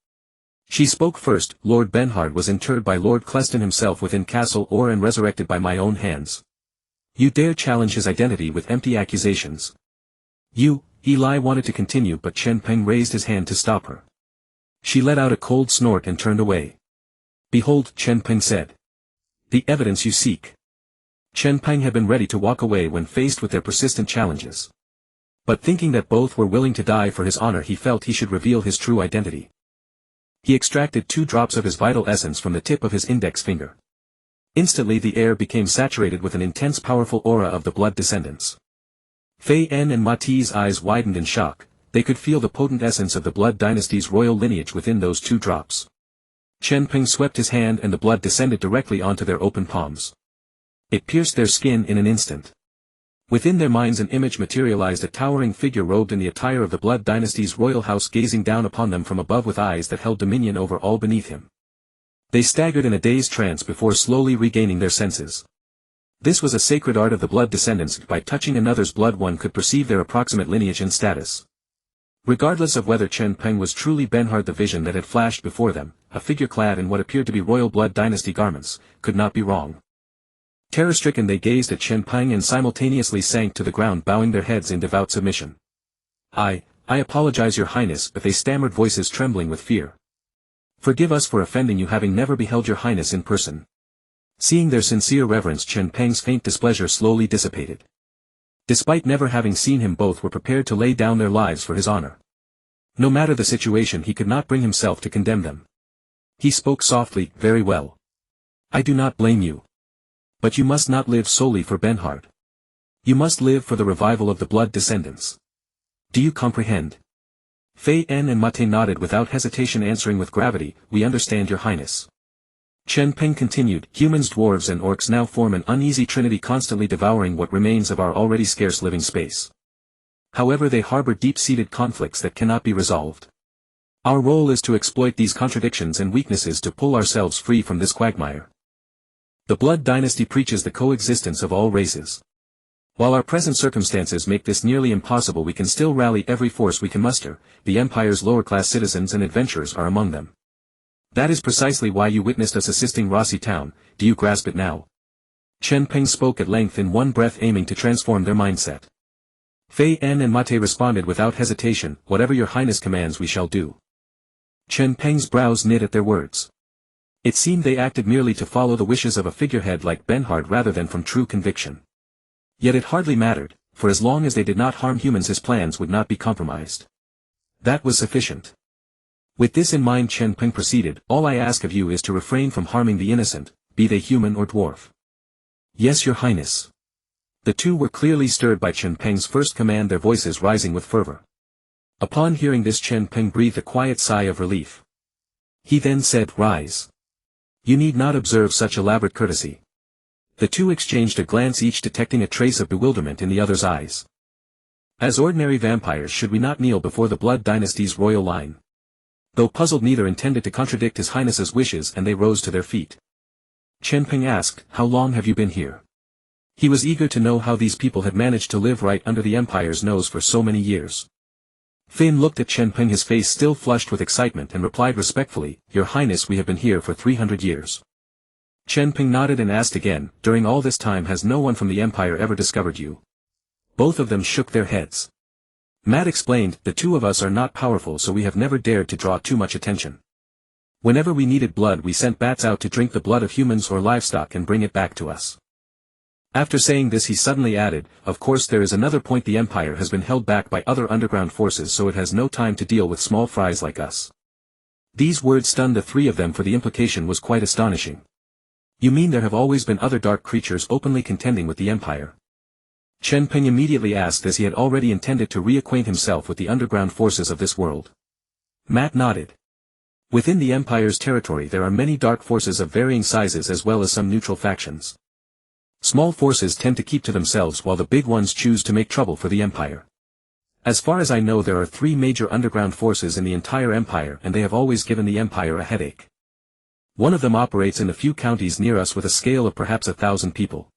She spoke first. Lord Benhard was interred by Lord Cleston himself within Castle Orr and resurrected by my own hands. You dare challenge his identity with empty accusations. Eli wanted to continue, but Chen Peng raised his hand to stop her. She let out a cold snort and turned away. Behold, Chen Peng said. The evidence you seek. Chen Peng had been ready to walk away when faced with their persistent challenges. But thinking that both were willing to die for his honor, he felt he should reveal his true identity. He extracted 2 drops of his vital essence from the tip of his index finger. Instantly the air became saturated with an intense, powerful aura of the blood descendants. Fei En and Mati's eyes widened in shock. They could feel the potent essence of the blood dynasty's royal lineage within those 2 drops. Chen Peng swept his hand and the blood descended directly onto their open palms. It pierced their skin in an instant. Within their minds an image materialized, a towering figure robed in the attire of the blood dynasty's royal house, gazing down upon them from above with eyes that held dominion over all beneath him. They staggered in a dazed trance before slowly regaining their senses. This was a sacred art of the blood descendants. By touching another's blood one could perceive their approximate lineage and status. Regardless of whether Chen Peng was truly Benhard, the vision that had flashed before them, a figure clad in what appeared to be royal blood dynasty garments, could not be wrong. Terror-stricken they gazed at Chen Peng and simultaneously sank to the ground, bowing their heads in devout submission. I apologize, Your Highness, but they stammered, voices trembling with fear. Forgive us for offending you, having never beheld Your Highness in person. Seeing their sincere reverence, Chen Peng's faint displeasure slowly dissipated. Despite never having seen him, both were prepared to lay down their lives for his honor. No matter the situation, he could not bring himself to condemn them. He spoke softly, very well. I do not blame you. But you must not live solely for Benhard. You must live for the revival of the blood descendants. Do you comprehend? Fei En and Mate nodded without hesitation, answering with gravity, we understand, Your Highness. Chen Peng continued, humans, dwarves and orcs now form an uneasy trinity, constantly devouring what remains of our already scarce living space. However, they harbor deep-seated conflicts that cannot be resolved. Our role is to exploit these contradictions and weaknesses to pull ourselves free from this quagmire. The Blood Dynasty preaches the coexistence of all races. While our present circumstances make this nearly impossible, we can still rally every force we can muster. The Empire's lower-class citizens and adventurers are among them. That is precisely why you witnessed us assisting Rossi Town. Do you grasp it now? Chen Peng spoke at length in one breath, aiming to transform their mindset. Fei En and Mate responded without hesitation, whatever Your Highness commands we shall do. Chen Peng's brows knit at their words. It seemed they acted merely to follow the wishes of a figurehead like Benhard rather than from true conviction. Yet it hardly mattered, for as long as they did not harm humans, his plans would not be compromised. That was sufficient. With this in mind, Chen Peng proceeded, all I ask of you is to refrain from harming the innocent, be they human or dwarf. Yes, Your Highness. The 2 were clearly stirred by Chen Peng's first command, their voices rising with fervor. Upon hearing this, Chen Peng breathed a quiet sigh of relief. He then said, rise. You need not observe such elaborate courtesy. The 2 exchanged a glance, each detecting a trace of bewilderment in the other's eyes. As ordinary vampires, should we not kneel before the Blood Dynasty's royal line? Though puzzled, neither intended to contradict His Highness's wishes, and they rose to their feet. Chen Peng asked, how long have you been here? He was eager to know how these people had managed to live right under the Empire's nose for so many years. Finn looked at Chen Peng, his face still flushed with excitement, and replied respectfully, Your Highness, we have been here for 300 years. Chen Peng nodded and asked again, during all this time has no one from the Empire ever discovered you? Both of them shook their heads. Matt explained, the 2 of us are not powerful, so we have never dared to draw too much attention. Whenever we needed blood, we sent bats out to drink the blood of humans or livestock and bring it back to us. After saying this, he suddenly added, of course there is another point, the Empire has been held back by other underground forces, so it has no time to deal with small fries like us. These words stunned the 3 of them, for the implication was quite astonishing. You mean there have always been other dark creatures openly contending with the Empire? Chen Peng immediately asked, as he had already intended to reacquaint himself with the underground forces of this world. Matt nodded. Within the Empire's territory there are many dark forces of varying sizes as well as some neutral factions. Small forces tend to keep to themselves while the big ones choose to make trouble for the Empire. As far as I know, there are 3 major underground forces in the entire Empire, and they have always given the Empire a headache. One of them operates in a few counties near us with a scale of perhaps 1,000 people.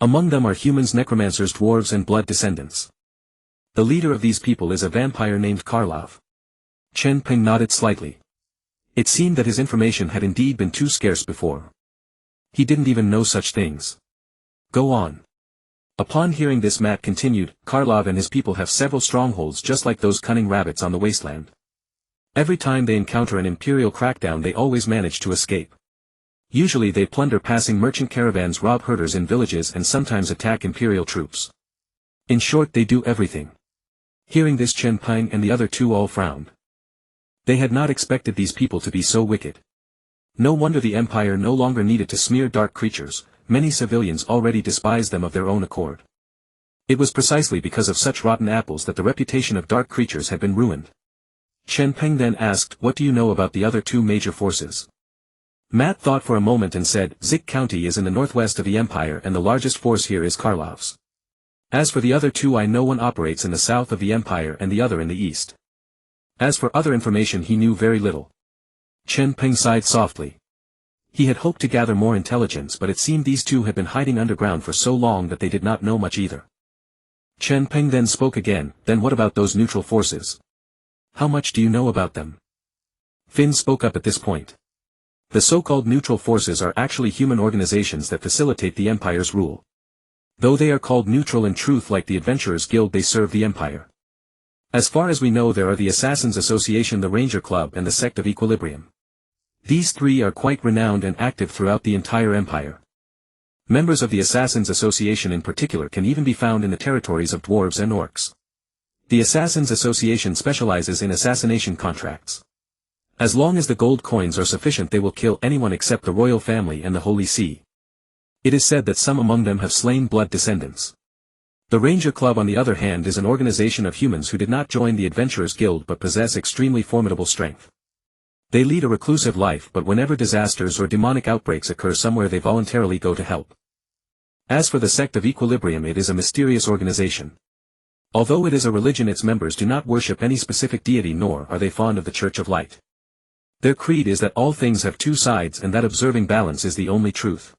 Among them are humans, necromancers, dwarves and blood descendants. The leader of these people is a vampire named Karlov. Chen Peng nodded slightly. It seemed that his information had indeed been too scarce before. He didn't even know such things. Go on. Upon hearing this, Matt continued, Karlov and his people have several strongholds just like those cunning rabbits on the wasteland. Every time they encounter an imperial crackdown they always manage to escape. Usually they plunder passing merchant caravans, rob herders in villages and sometimes attack imperial troops. In short, they do everything. Hearing this, Chen Peng and the other 2 all frowned. They had not expected these people to be so wicked. No wonder the Empire no longer needed to smear dark creatures, many civilians already despised them of their own accord. It was precisely because of such rotten apples that the reputation of dark creatures had been ruined. Chen Peng then asked, what do you know about the other 2 major forces? Matt thought for a moment and said, Zik County is in the northwest of the Empire and the largest force here is Karlov's. As for the other 2, I know one operates in the south of the Empire and the other in the east. As for other information he knew very little. Chen Peng sighed softly. He had hoped to gather more intelligence, but it seemed these 2 had been hiding underground for so long that they did not know much either. Chen Peng then spoke again, then what about those neutral forces? How much do you know about them? Finn spoke up at this point. The so-called neutral forces are actually human organizations that facilitate the Empire's rule. Though they are called neutral, in truth, like the Adventurers Guild, they serve the Empire. As far as we know, there are the Assassins Association, the Ranger Club and the Sect of Equilibrium. These 3 are quite renowned and active throughout the entire Empire. Members of the Assassins Association in particular can even be found in the territories of dwarves and orcs. The Assassins Association specializes in assassination contracts. As long as the gold coins are sufficient, they will kill anyone except the royal family and the Holy See. It is said that some among them have slain blood descendants. The Ranger Club, on the other hand, is an organization of humans who did not join the Adventurers Guild but possess extremely formidable strength. They lead a reclusive life, but whenever disasters or demonic outbreaks occur somewhere they voluntarily go to help. As for the Sect of Equilibrium, it is a mysterious organization. Although it is a religion, its members do not worship any specific deity, nor are they fond of the Church of Light. Their creed is that all things have 2 sides and that observing balance is the only truth.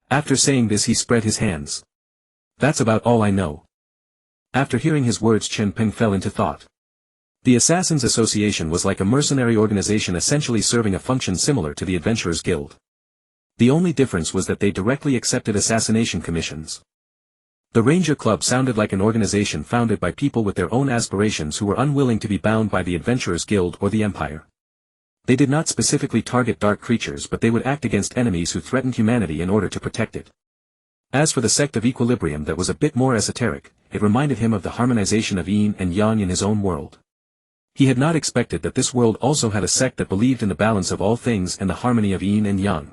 After saying this he spread his hands. That's about all I know. After hearing his words, Chen Peng fell into thought. The Assassins Association was like a mercenary organization, essentially serving a function similar to the Adventurers Guild. The only difference was that they directly accepted assassination commissions. The Ranger Club sounded like an organization founded by people with their own aspirations who were unwilling to be bound by the Adventurers Guild or the Empire. They did not specifically target dark creatures, but they would act against enemies who threatened humanity in order to protect it. As for the Sect of Equilibrium, that was a bit more esoteric. It reminded him of the harmonization of yin and yang in his own world. He had not expected that this world also had a sect that believed in the balance of all things and the harmony of yin and yang.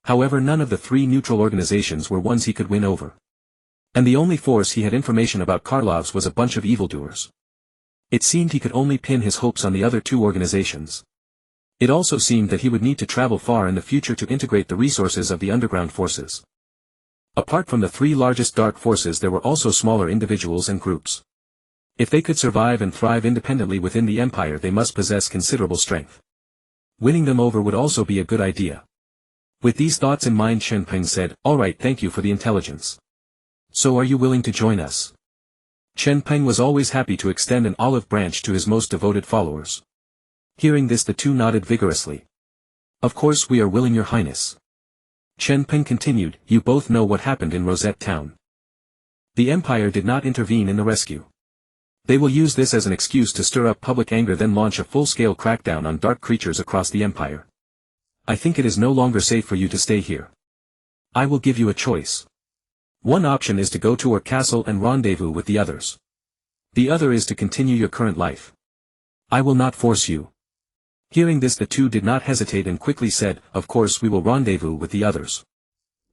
However, none of the 3 neutral organizations were ones he could win over. And the only force he had information about, Karlov's, was a bunch of evildoers. It seemed he could only pin his hopes on the other 2 organizations. It also seemed that he would need to travel far in the future to integrate the resources of the underground forces. Apart from the 3 largest dark forces, there were also smaller individuals and groups. If they could survive and thrive independently within the Empire, they must possess considerable strength. Winning them over would also be a good idea. With these thoughts in mind, Chen Peng said, "All right, thank you for the intelligence. So are you willing to join us?" Chen Peng was always happy to extend an olive branch to his most devoted followers. Hearing this, the 2 nodded vigorously. "Of course we are willing, Your Highness." Chen Peng continued, "You both know what happened in Rosette Town. The Empire did not intervene in the rescue. They will use this as an excuse to stir up public anger, then launch a full-scale crackdown on dark creatures across the Empire. I think it is no longer safe for you to stay here. I will give you a choice. One option is to go to our castle and rendezvous with the others. The other is to continue your current life. I will not force you." Hearing this, the 2 did not hesitate and quickly said, "Of course we will rendezvous with the others.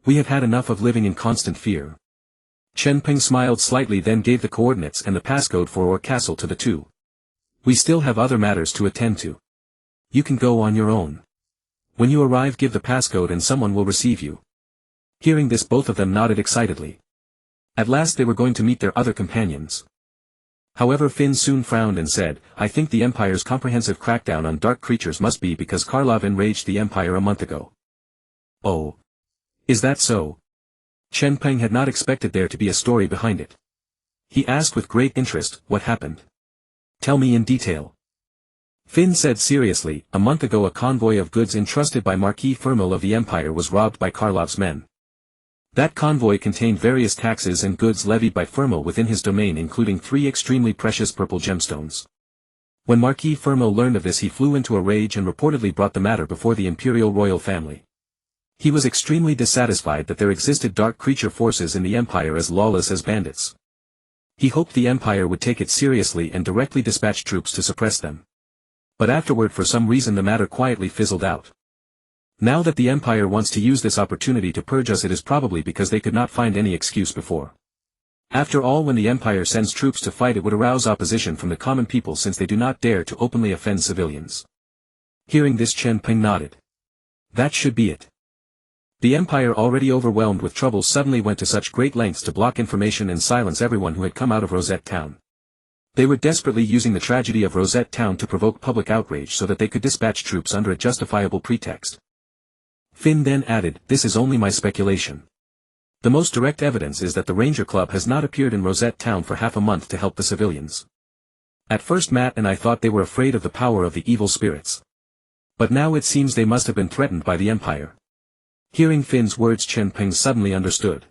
We have had enough of living in constant fear. Chen Peng smiled slightly, then gave the coordinates and the passcode for Orr Castle to the two. We still have other matters to attend to. You can go on your own. When you arrive, give the passcode and someone will receive you. Hearing this, both of them nodded excitedly. At last they were going to meet their other companions. However, Finn soon frowned and said, I think the Empire's comprehensive crackdown on dark creatures must be because Karlov enraged the Empire a month ago. Oh. Is that so? Chen Peng had not expected there to be a story behind it. He asked with great interest, what happened? Tell me in detail. Finn said seriously, a month ago a convoy of goods entrusted by Marquis Fermil of the Empire was robbed by Karlov's men. That convoy contained various taxes and goods levied by Fermil within his domain, including 3 extremely precious purple gemstones. When Marquis Fermil learned of this, he flew into a rage and reportedly brought the matter before the imperial royal family. He was extremely dissatisfied that there existed dark creature forces in the Empire as lawless as bandits. He hoped the Empire would take it seriously and directly dispatch troops to suppress them. But afterward, for some reason, the matter quietly fizzled out. Now that the Empire wants to use this opportunity to purge us, it is probably because they could not find any excuse before. After all, when the Empire sends troops to fight, it would arouse opposition from the common people, since they do not dare to openly offend civilians. Hearing this, Chen Peng nodded. That should be it. The Empire, already overwhelmed with troubles, suddenly went to such great lengths to block information and silence everyone who had come out of Rosette Town. They were desperately using the tragedy of Rosette Town to provoke public outrage so that they could dispatch troops under a justifiable pretext. Finn then added, this is only my speculation. The most direct evidence is that the Ranger Club has not appeared in Rosette Town for half a month to help the civilians. At first Matt and I thought they were afraid of the power of the evil spirits. But now it seems they must have been threatened by the Empire. Hearing Finn's words, Chen Peng suddenly understood.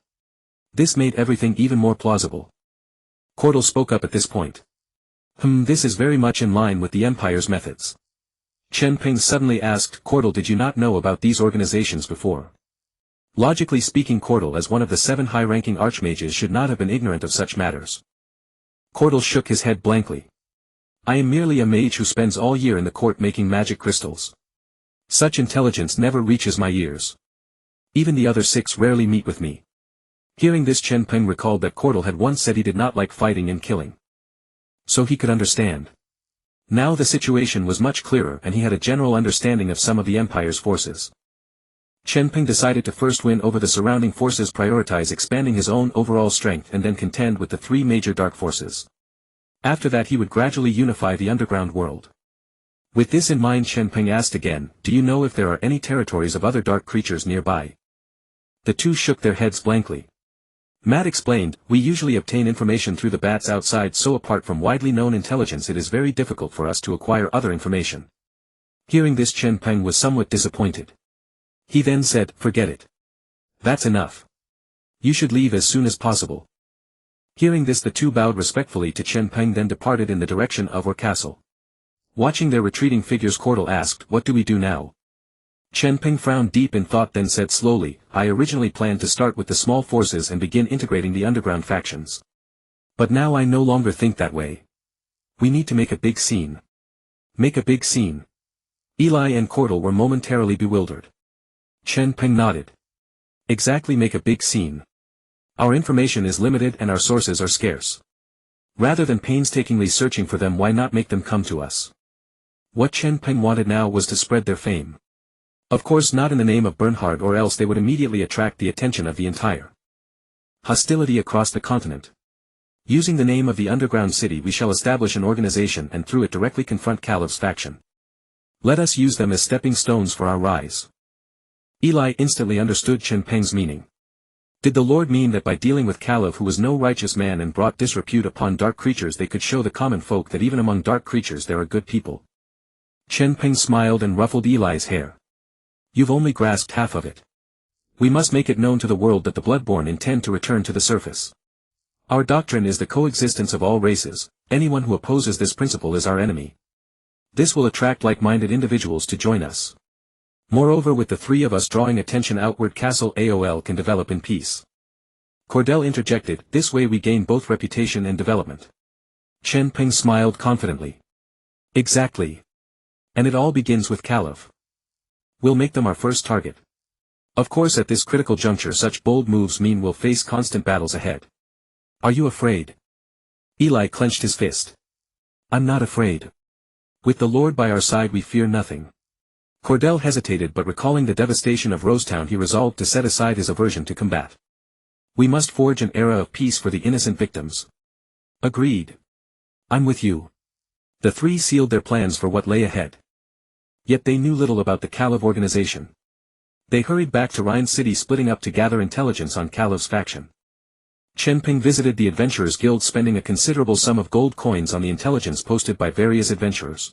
This made everything even more plausible. Cordell spoke up at this point. This is very much in line with the Empire's methods. Chen Peng suddenly asked, Cordell, did you not know about these organizations before? Logically speaking, Cordell, as one of the 7 high-ranking archmages, should not have been ignorant of such matters. Cordell shook his head blankly. I am merely a mage who spends all year in the court making magic crystals. Such intelligence never reaches my ears. Even the other 6 rarely meet with me. Hearing this, Chen Peng recalled that Cordell had once said he did not like fighting and killing. So he could understand. Now the situation was much clearer, and he had a general understanding of some of the Empire's forces. Chen Peng decided to first win over the surrounding forces, prioritize expanding his own overall strength, and then contend with the 3 major dark forces. After that he would gradually unify the underground world. With this in mind, Chen Peng asked again, do you know if there are any territories of other dark creatures nearby? The two shook their heads blankly. Matt explained, we usually obtain information through the bats outside, so apart from widely known intelligence it is very difficult for us to acquire other information. Hearing this, Chen Peng was somewhat disappointed. He then said, forget it. That's enough. You should leave as soon as possible. Hearing this, the two bowed respectfully to Chen Peng, then departed in the direction of Orr Castle. Watching their retreating figures, Cordell asked, what do we do now? Chen Peng frowned deep in thought, then said slowly, I originally planned to start with the small forces and begin integrating the underground factions. But now I no longer think that way. We need to make a big scene. Make a big scene. Eli and Cordell were momentarily bewildered. Chen Peng nodded. Exactly, make a big scene. Our information is limited and our sources are scarce. Rather than painstakingly searching for them, why not make them come to us? What Chen Peng wanted now was to spread their fame. Of course not in the name of Bernhard, or else they would immediately attract the attention of the entire hostility across the continent. Using the name of the underground city, we shall establish an organization and through it directly confront Calif's faction. Let us use them as stepping stones for our rise. Eli instantly understood Chen Peng's meaning. Did the Lord mean that by dealing with Calif, who was no righteous man and brought disrepute upon dark creatures, they could show the common folk that even among dark creatures there are good people? Chen Peng smiled and ruffled Eli's hair. You've only grasped half of it. We must make it known to the world that the Bloodborne intend to return to the surface. Our doctrine is the coexistence of all races. Anyone who opposes this principle is our enemy. This will attract like-minded individuals to join us. Moreover, with the 3 of us drawing attention outward, Castle AOL can develop in peace. Cordell interjected, this way we gain both reputation and development. Chen Peng smiled confidently. Exactly. And it all begins with Calif. We'll make them our first target. Of course, at this critical juncture such bold moves mean we'll face constant battles ahead. Are you afraid? Eli clenched his fist. I'm not afraid. With the Lord by our side we fear nothing. Cordell hesitated, but recalling the devastation of Rosetown he resolved to set aside his aversion to combat. We must forge an era of peace for the innocent victims. Agreed. I'm with you. The three sealed their plans for what lay ahead. Yet they knew little about the Kalev organization. They hurried back to Rhine City, splitting up to gather intelligence on Kalev's faction. Chen Peng visited the Adventurers Guild, spending a considerable sum of gold coins on the intelligence posted by various adventurers.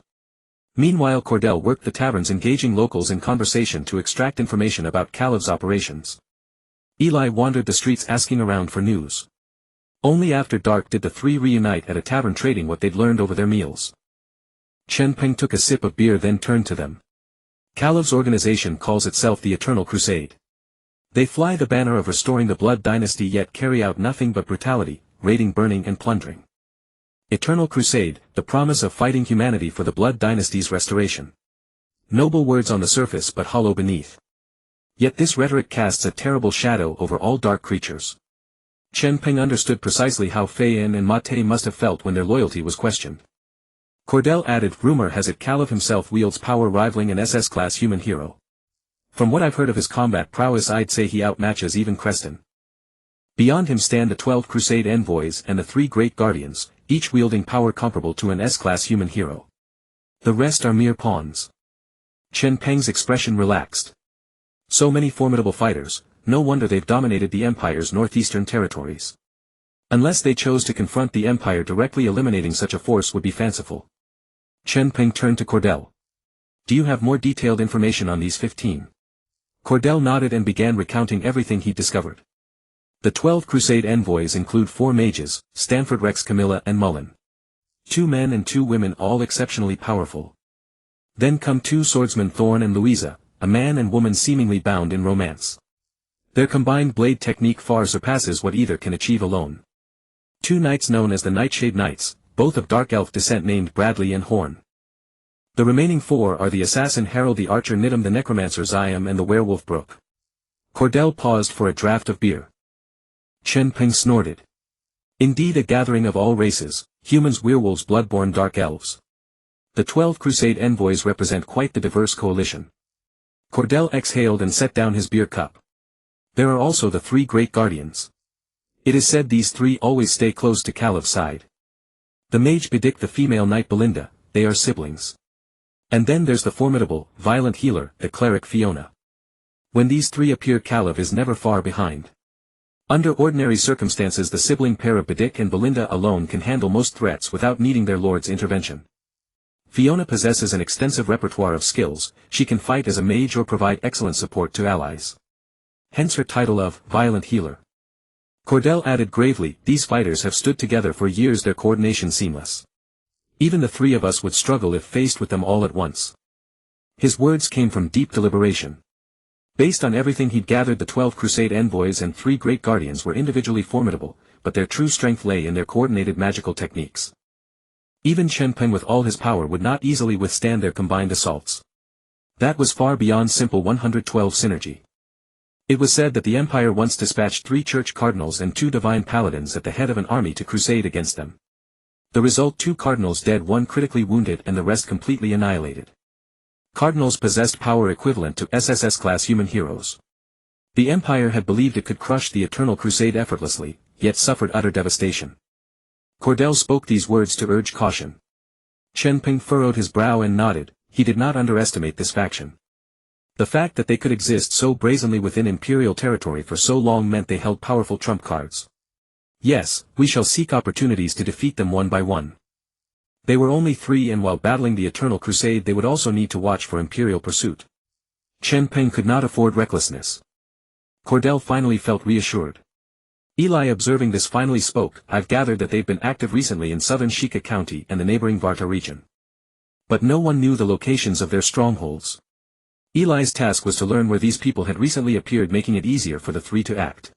Meanwhile Cordell worked the taverns, engaging locals in conversation to extract information about Kalev's operations. Eli wandered the streets asking around for news. Only after dark did the three reunite at a tavern, trading what they'd learned over their meals. Chen Peng took a sip of beer, then turned to them. Kalev's organization calls itself the Eternal Crusade. They fly the banner of restoring the Blood Dynasty, yet carry out nothing but brutality, raiding, burning and plundering. Eternal Crusade, the promise of fighting humanity for the Blood Dynasty's restoration. Noble words on the surface, but hollow beneath. Yet this rhetoric casts a terrible shadow over all dark creatures. Chen Peng understood precisely how Fei Yin and Ma Te must have felt when their loyalty was questioned. Cordell added, rumor has it Kalev himself wields power rivaling an SS-class human hero. From what I've heard of his combat prowess, I'd say he outmatches even Creston. Beyond him stand the 12 Crusade envoys and the 3 Great Guardians, each wielding power comparable to an S-class human hero. The rest are mere pawns. Chen Peng's expression relaxed. So many formidable fighters, no wonder they've dominated the Empire's northeastern territories. Unless they chose to confront the Empire directly, eliminating such a force would be fanciful. Chen Peng turned to Cordell. Do you have more detailed information on these 15? Cordell nodded and began recounting everything he'd discovered. The 12 Crusade envoys include 4 mages, Stanford, Rex, Camilla and Mullen. 2 men and 2 women, all exceptionally powerful. Then come 2 swordsmen, Thorn and Louisa, a man and woman seemingly bound in romance. Their combined blade technique far surpasses what either can achieve alone. 2 knights known as the Nightshade Knights, both of dark elf descent, named Bradley and Horn. The remaining 4 are the assassin Harold, the archer Nidham, the necromancer Ziam and the werewolf Brooke. Cordell paused for a draught of beer. Chen Peng snorted. Indeed, a gathering of all races, humans, werewolves, bloodborne, dark elves. The 12 Crusade envoys represent quite the diverse coalition. Cordell exhaled and set down his beer cup. There are also the 3 Great Guardians. It is said these 3 always stay close to Kalev's side. The mage Bidik, the female knight Belinda, they are siblings. And then there's the formidable, violent healer, the cleric Fiona. When these 3 appear, Kalev is never far behind. Under ordinary circumstances the sibling pair of Bidik and Belinda alone can handle most threats without needing their lord's intervention. Fiona possesses an extensive repertoire of skills, she can fight as a mage or provide excellent support to allies. Hence her title of Violent Healer. Cordell added gravely, these fighters have stood together for years, their coordination seamless. Even the 3 of us would struggle if faced with them all at once. His words came from deep deliberation. Based on everything he'd gathered, the 12 Crusade envoys and 3 Great Guardians were individually formidable, but their true strength lay in their coordinated magical techniques. Even Chen Peng with all his power would not easily withstand their combined assaults. That was far beyond simple 112 synergy. It was said that the Empire once dispatched 3 church cardinals and 2 divine paladins at the head of an army to crusade against them. The result: 2 cardinals dead, 1 critically wounded and the rest completely annihilated. Cardinals possessed power equivalent to SSS-class human heroes. The Empire had believed it could crush the Eternal Crusade effortlessly, yet suffered utter devastation. Cordell spoke these words to urge caution. Chen Peng furrowed his brow and nodded, he did not underestimate this faction. The fact that they could exist so brazenly within Imperial territory for so long meant they held powerful trump cards. Yes, we shall seek opportunities to defeat them one by one. They were only 3, and while battling the Eternal Crusade they would also need to watch for Imperial pursuit. Chen Peng could not afford recklessness. Cordell finally felt reassured. Eli, observing this, finally spoke, I've gathered that they've been active recently in southern Shika County and the neighboring Varta region. But no one knew the locations of their strongholds. Eli's task was to learn where these people had recently appeared, making it easier for the 3 to act.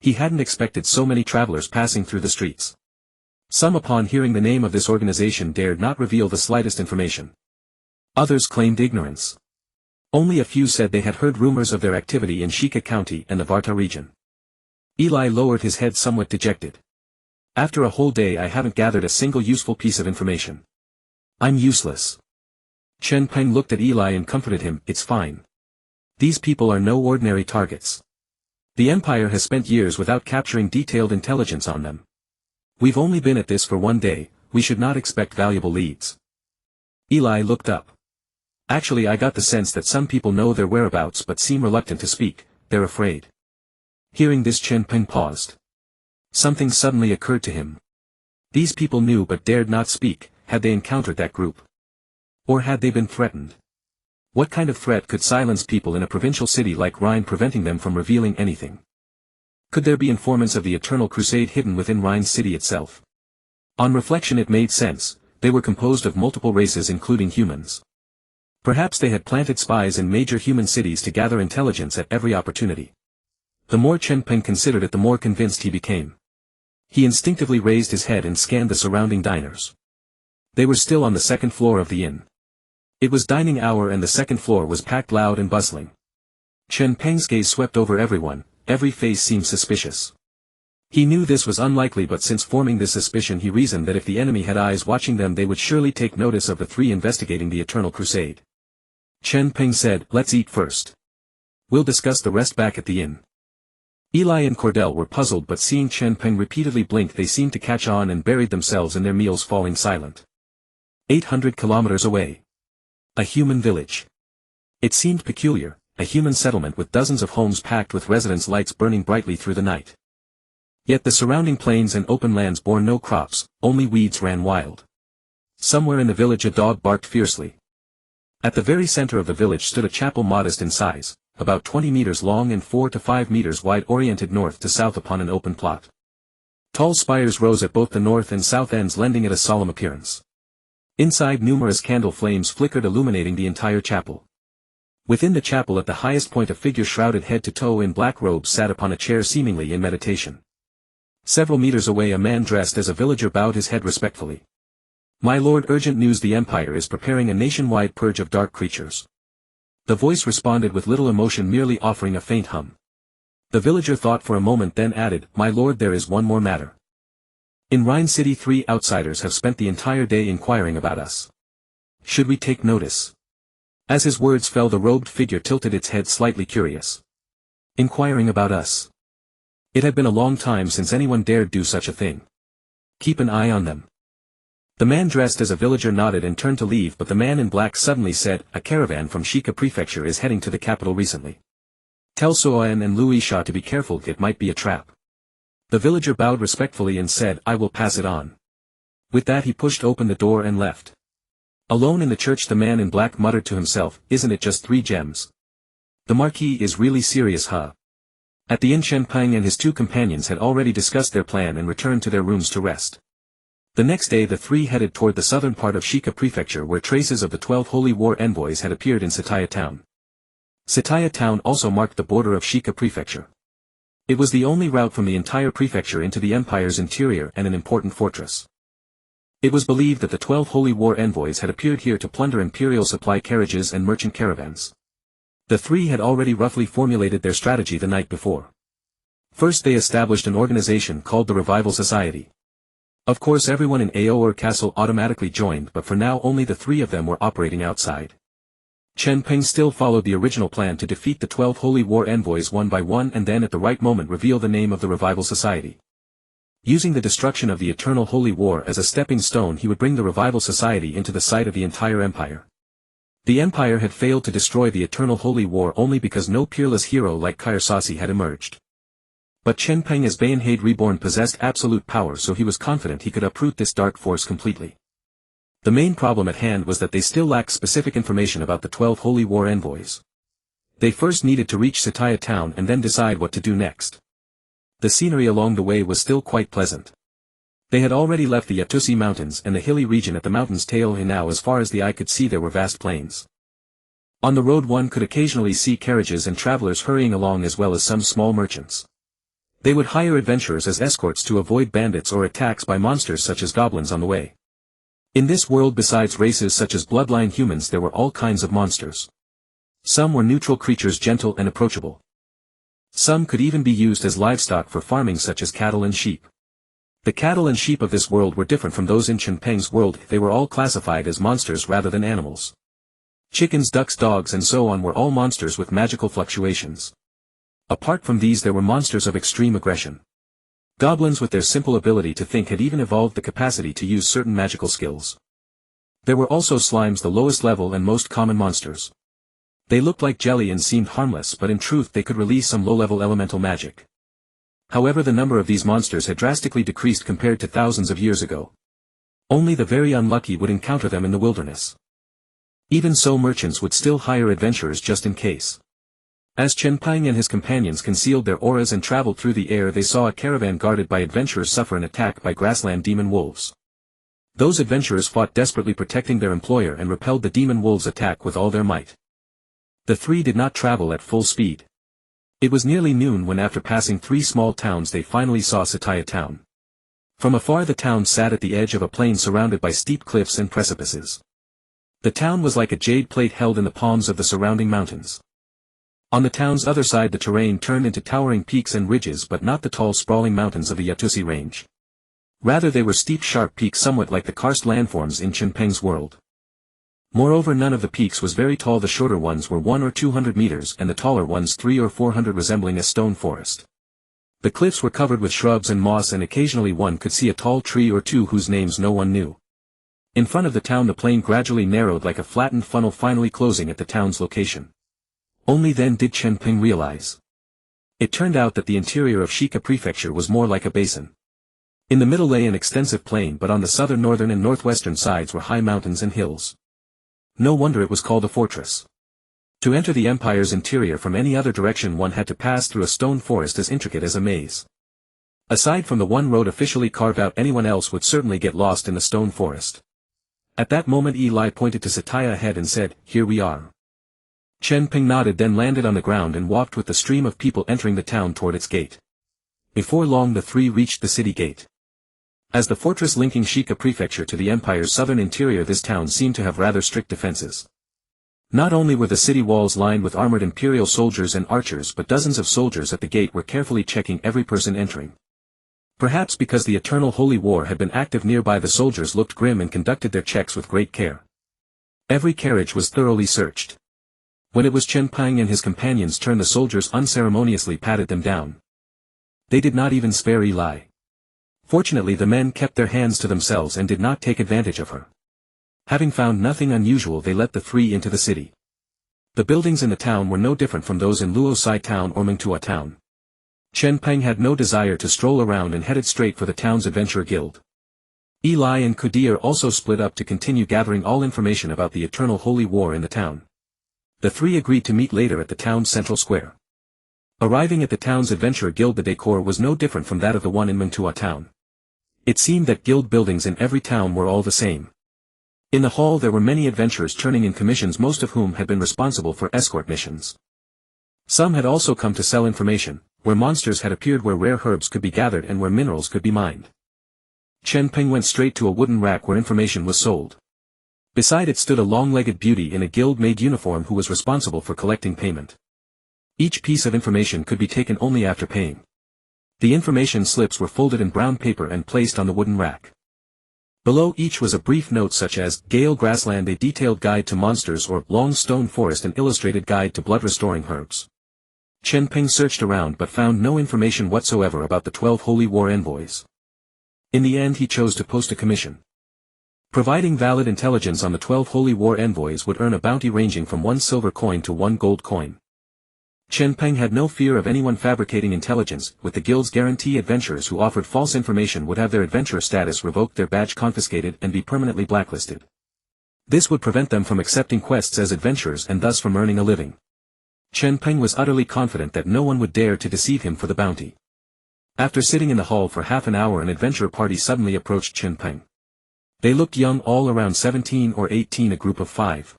He hadn't expected so many travelers passing through the streets. Some, upon hearing the name of this organization, dared not reveal the slightest information. Others claimed ignorance. Only a few said they had heard rumors of their activity in Shika County and the Varta region. Eli lowered his head, somewhat dejected. After a whole day I haven't gathered a single useful piece of information. I'm useless. Chen Peng looked at Eli and comforted him, it's fine. These people are no ordinary targets. The Empire has spent years without capturing detailed intelligence on them. We've only been at this for one day, we should not expect valuable leads. Eli looked up. Actually I got the sense that some people know their whereabouts but seem reluctant to speak, they're afraid. Hearing this Chen Peng paused. Something suddenly occurred to him. These people knew but dared not speak, had they encountered that group? Or had they been threatened? What kind of threat could silence people in a provincial city like Rhine, preventing them from revealing anything? Could there be informants of the Eternal Crusade hidden within Rhine city itself? On reflection it made sense, they were composed of multiple races including humans. Perhaps they had planted spies in major human cities to gather intelligence at every opportunity. The more Chen Peng considered it, the more convinced he became. He instinctively raised his head and scanned the surrounding diners. They were still on the second floor of the inn. It was dining hour and the second floor was packed, loud and bustling. Chen Peng's gaze swept over everyone, every face seemed suspicious. He knew this was unlikely, but since forming this suspicion he reasoned that if the enemy had eyes watching them they would surely take notice of the three investigating the Eternal Crusade. Chen Peng said, let's eat first. We'll discuss the rest back at the inn. Eli and Cordell were puzzled, but seeing Chen Peng repeatedly blink they seemed to catch on and buried themselves in their meals, falling silent. 800 kilometers away. A human village. It seemed peculiar, a human settlement with dozens of homes packed with residence lights burning brightly through the night. Yet the surrounding plains and open lands bore no crops, only weeds ran wild. Somewhere in the village a dog barked fiercely. At the very center of the village stood a chapel modest in size, about 20 meters long and 4 to 5 meters wide, oriented north to south upon an open plot. Tall spires rose at both the north and south ends, lending it a solemn appearance. Inside numerous candle flames flickered, illuminating the entire chapel. Within the chapel at the highest point a figure shrouded head to toe in black robes sat upon a chair, seemingly in meditation. Several meters away a man dressed as a villager bowed his head respectfully. My lord, urgent news, the Empire is preparing a nationwide purge of dark creatures. The voice responded with little emotion, merely offering a faint hum. The villager thought for a moment, then added, my lord, there is one more matter. In Rhine City 3 outsiders have spent the entire day inquiring about us. Should we take notice? As his words fell the robed figure tilted its head, slightly curious. Inquiring about us? It had been a long time since anyone dared do such a thing. Keep an eye on them. The man dressed as a villager nodded and turned to leave, but the man in black suddenly said, a caravan from Shika Prefecture is heading to the capital recently. Tell Soan and Louis Sha to be careful, it might be a trap. The villager bowed respectfully and said, I will pass it on. With that he pushed open the door and left. Alone in the church the man in black muttered to himself, isn't it just 3 gems? The Marquis is really serious, huh? At the inn Chen Peng and his 2 companions had already discussed their plan and returned to their rooms to rest. The next day the 3 headed toward the southern part of Shika Prefecture, where traces of the 12 Holy War envoys had appeared in Sataya town. Sataya town also marked the border of Shika Prefecture. It was the only route from the entire prefecture into the Empire's interior and an important fortress. It was believed that the 12 Holy War envoys had appeared here to plunder imperial supply carriages and merchant caravans. The 3 had already roughly formulated their strategy the night before. First they established an organization called the Revival Society. Of course everyone in Orr Castle automatically joined, but for now only the 3 of them were operating outside. Chen Peng still followed the original plan to defeat the 12 Holy War envoys one by one and then at the right moment reveal the name of the Revival Society. Using the destruction of the Eternal Holy War as a stepping stone, he would bring the Revival Society into the sight of the entire Empire. The Empire had failed to destroy the Eternal Holy War only because no peerless hero like Kairsasi had emerged. But Chen Peng as Bayanhade Reborn possessed absolute power, so he was confident he could uproot this dark force completely. The main problem at hand was that they still lacked specific information about the 12 Holy War envoys. They first needed to reach Sataya town and then decide what to do next. The scenery along the way was still quite pleasant. They had already left the Yatusi Mountains and the hilly region at the mountain's tail, and now as far as the eye could see there were vast plains. On the road one could occasionally see carriages and travelers hurrying along, as well as some small merchants. They would hire adventurers as escorts to avoid bandits or attacks by monsters such as goblins on the way. In this world, besides races such as bloodline humans, there were all kinds of monsters. Some were neutral creatures, gentle and approachable. Some could even be used as livestock for farming, such as cattle and sheep. The cattle and sheep of this world were different from those in Chen Peng's world. They were all classified as monsters rather than animals. Chickens, ducks, dogs and so on were all monsters with magical fluctuations. Apart from these there were monsters of extreme aggression. Goblins with their simple ability to think had even evolved the capacity to use certain magical skills. There were also slimes, the lowest level and most common monsters. They looked like jelly and seemed harmless, but in truth they could release some low-level elemental magic. However, the number of these monsters had drastically decreased compared to thousands of years ago. Only the very unlucky would encounter them in the wilderness. Even so, merchants would still hire adventurers just in case. As Chen Peng and his companions concealed their auras and traveled through the air, they saw a caravan guarded by adventurers suffer an attack by grassland demon wolves. Those adventurers fought desperately, protecting their employer, and repelled the demon wolves' attack with all their might. The three did not travel at full speed. It was nearly noon when, after passing 3 small towns, they finally saw Sataya town. From afar the town sat at the edge of a plain surrounded by steep cliffs and precipices. The town was like a jade plate held in the palms of the surrounding mountains. On the town's other side the terrain turned into towering peaks and ridges, but not the tall sprawling mountains of the Yatusi range. Rather they were steep sharp peaks, somewhat like the karst landforms in Chen Peng's world. Moreover, none of the peaks was very tall. The shorter ones were 100 or 200 meters and the taller ones 300 or 400, resembling a stone forest. The cliffs were covered with shrubs and moss, and occasionally one could see a tall tree or two whose names no one knew. In front of the town the plain gradually narrowed like a flattened funnel, finally closing at the town's location. Only then did Chen Peng realize. It turned out that the interior of Shika Prefecture was more like a basin. In the middle lay an extensive plain, but on the southern, northern and northwestern sides were high mountains and hills. No wonder it was called a fortress. To enter the empire's interior from any other direction one had to pass through a stone forest as intricate as a maze. Aside from the one road officially carved out, anyone else would certainly get lost in the stone forest. At that moment Eli pointed to Sataya ahead and said, "Here we are." Chen Peng nodded, then landed on the ground and walked with the stream of people entering the town toward its gate. Before long the three reached the city gate. As the fortress linking Shika Prefecture to the empire's southern interior, this town seemed to have rather strict defenses. Not only were the city walls lined with armored imperial soldiers and archers, but dozens of soldiers at the gate were carefully checking every person entering. Perhaps because the eternal holy war had been active nearby, the soldiers looked grim and conducted their checks with great care. Every carriage was thoroughly searched. When it was Chen Peng and his companions' turn, the soldiers unceremoniously patted them down. They did not even spare Eli. Fortunately the men kept their hands to themselves and did not take advantage of her. Having found nothing unusual, they let the three into the city. The buildings in the town were no different from those in Luosai town or Mengtua town. Chen Peng had no desire to stroll around and headed straight for the town's adventurer guild. Eli and Kudir also split up to continue gathering all information about the eternal holy war in the town. The three agreed to meet later at the town's central square. Arriving at the town's adventurer guild, the decor was no different from that of the one in Mengtua town. It seemed that guild buildings in every town were all the same. In the hall there were many adventurers turning in commissions, most of whom had been responsible for escort missions. Some had also come to sell information, where monsters had appeared, where rare herbs could be gathered and where minerals could be mined. Chen Peng went straight to a wooden rack where information was sold. Beside it stood a long-legged beauty in a guild-made uniform who was responsible for collecting payment. Each piece of information could be taken only after paying. The information slips were folded in brown paper and placed on the wooden rack. Below each was a brief note such as, Gale Grassland, a detailed guide to monsters, or Long Stone Forest, an illustrated guide to blood-restoring herbs. Chen Peng searched around but found no information whatsoever about the 12 Holy War envoys. In the end he chose to post a commission. Providing valid intelligence on the 12 Holy War envoys would earn a bounty ranging from 1 silver coin to 1 gold coin. Chen Peng had no fear of anyone fabricating intelligence. With the guild's guarantee, adventurers who offered false information would have their adventurer status revoked, their badge confiscated, and be permanently blacklisted. This would prevent them from accepting quests as adventurers and thus from earning a living. Chen Peng was utterly confident that no one would dare to deceive him for the bounty. After sitting in the hall for half an hour, an adventurer party suddenly approached Chen Peng. They looked young, all around 17 or 18, a group of 5.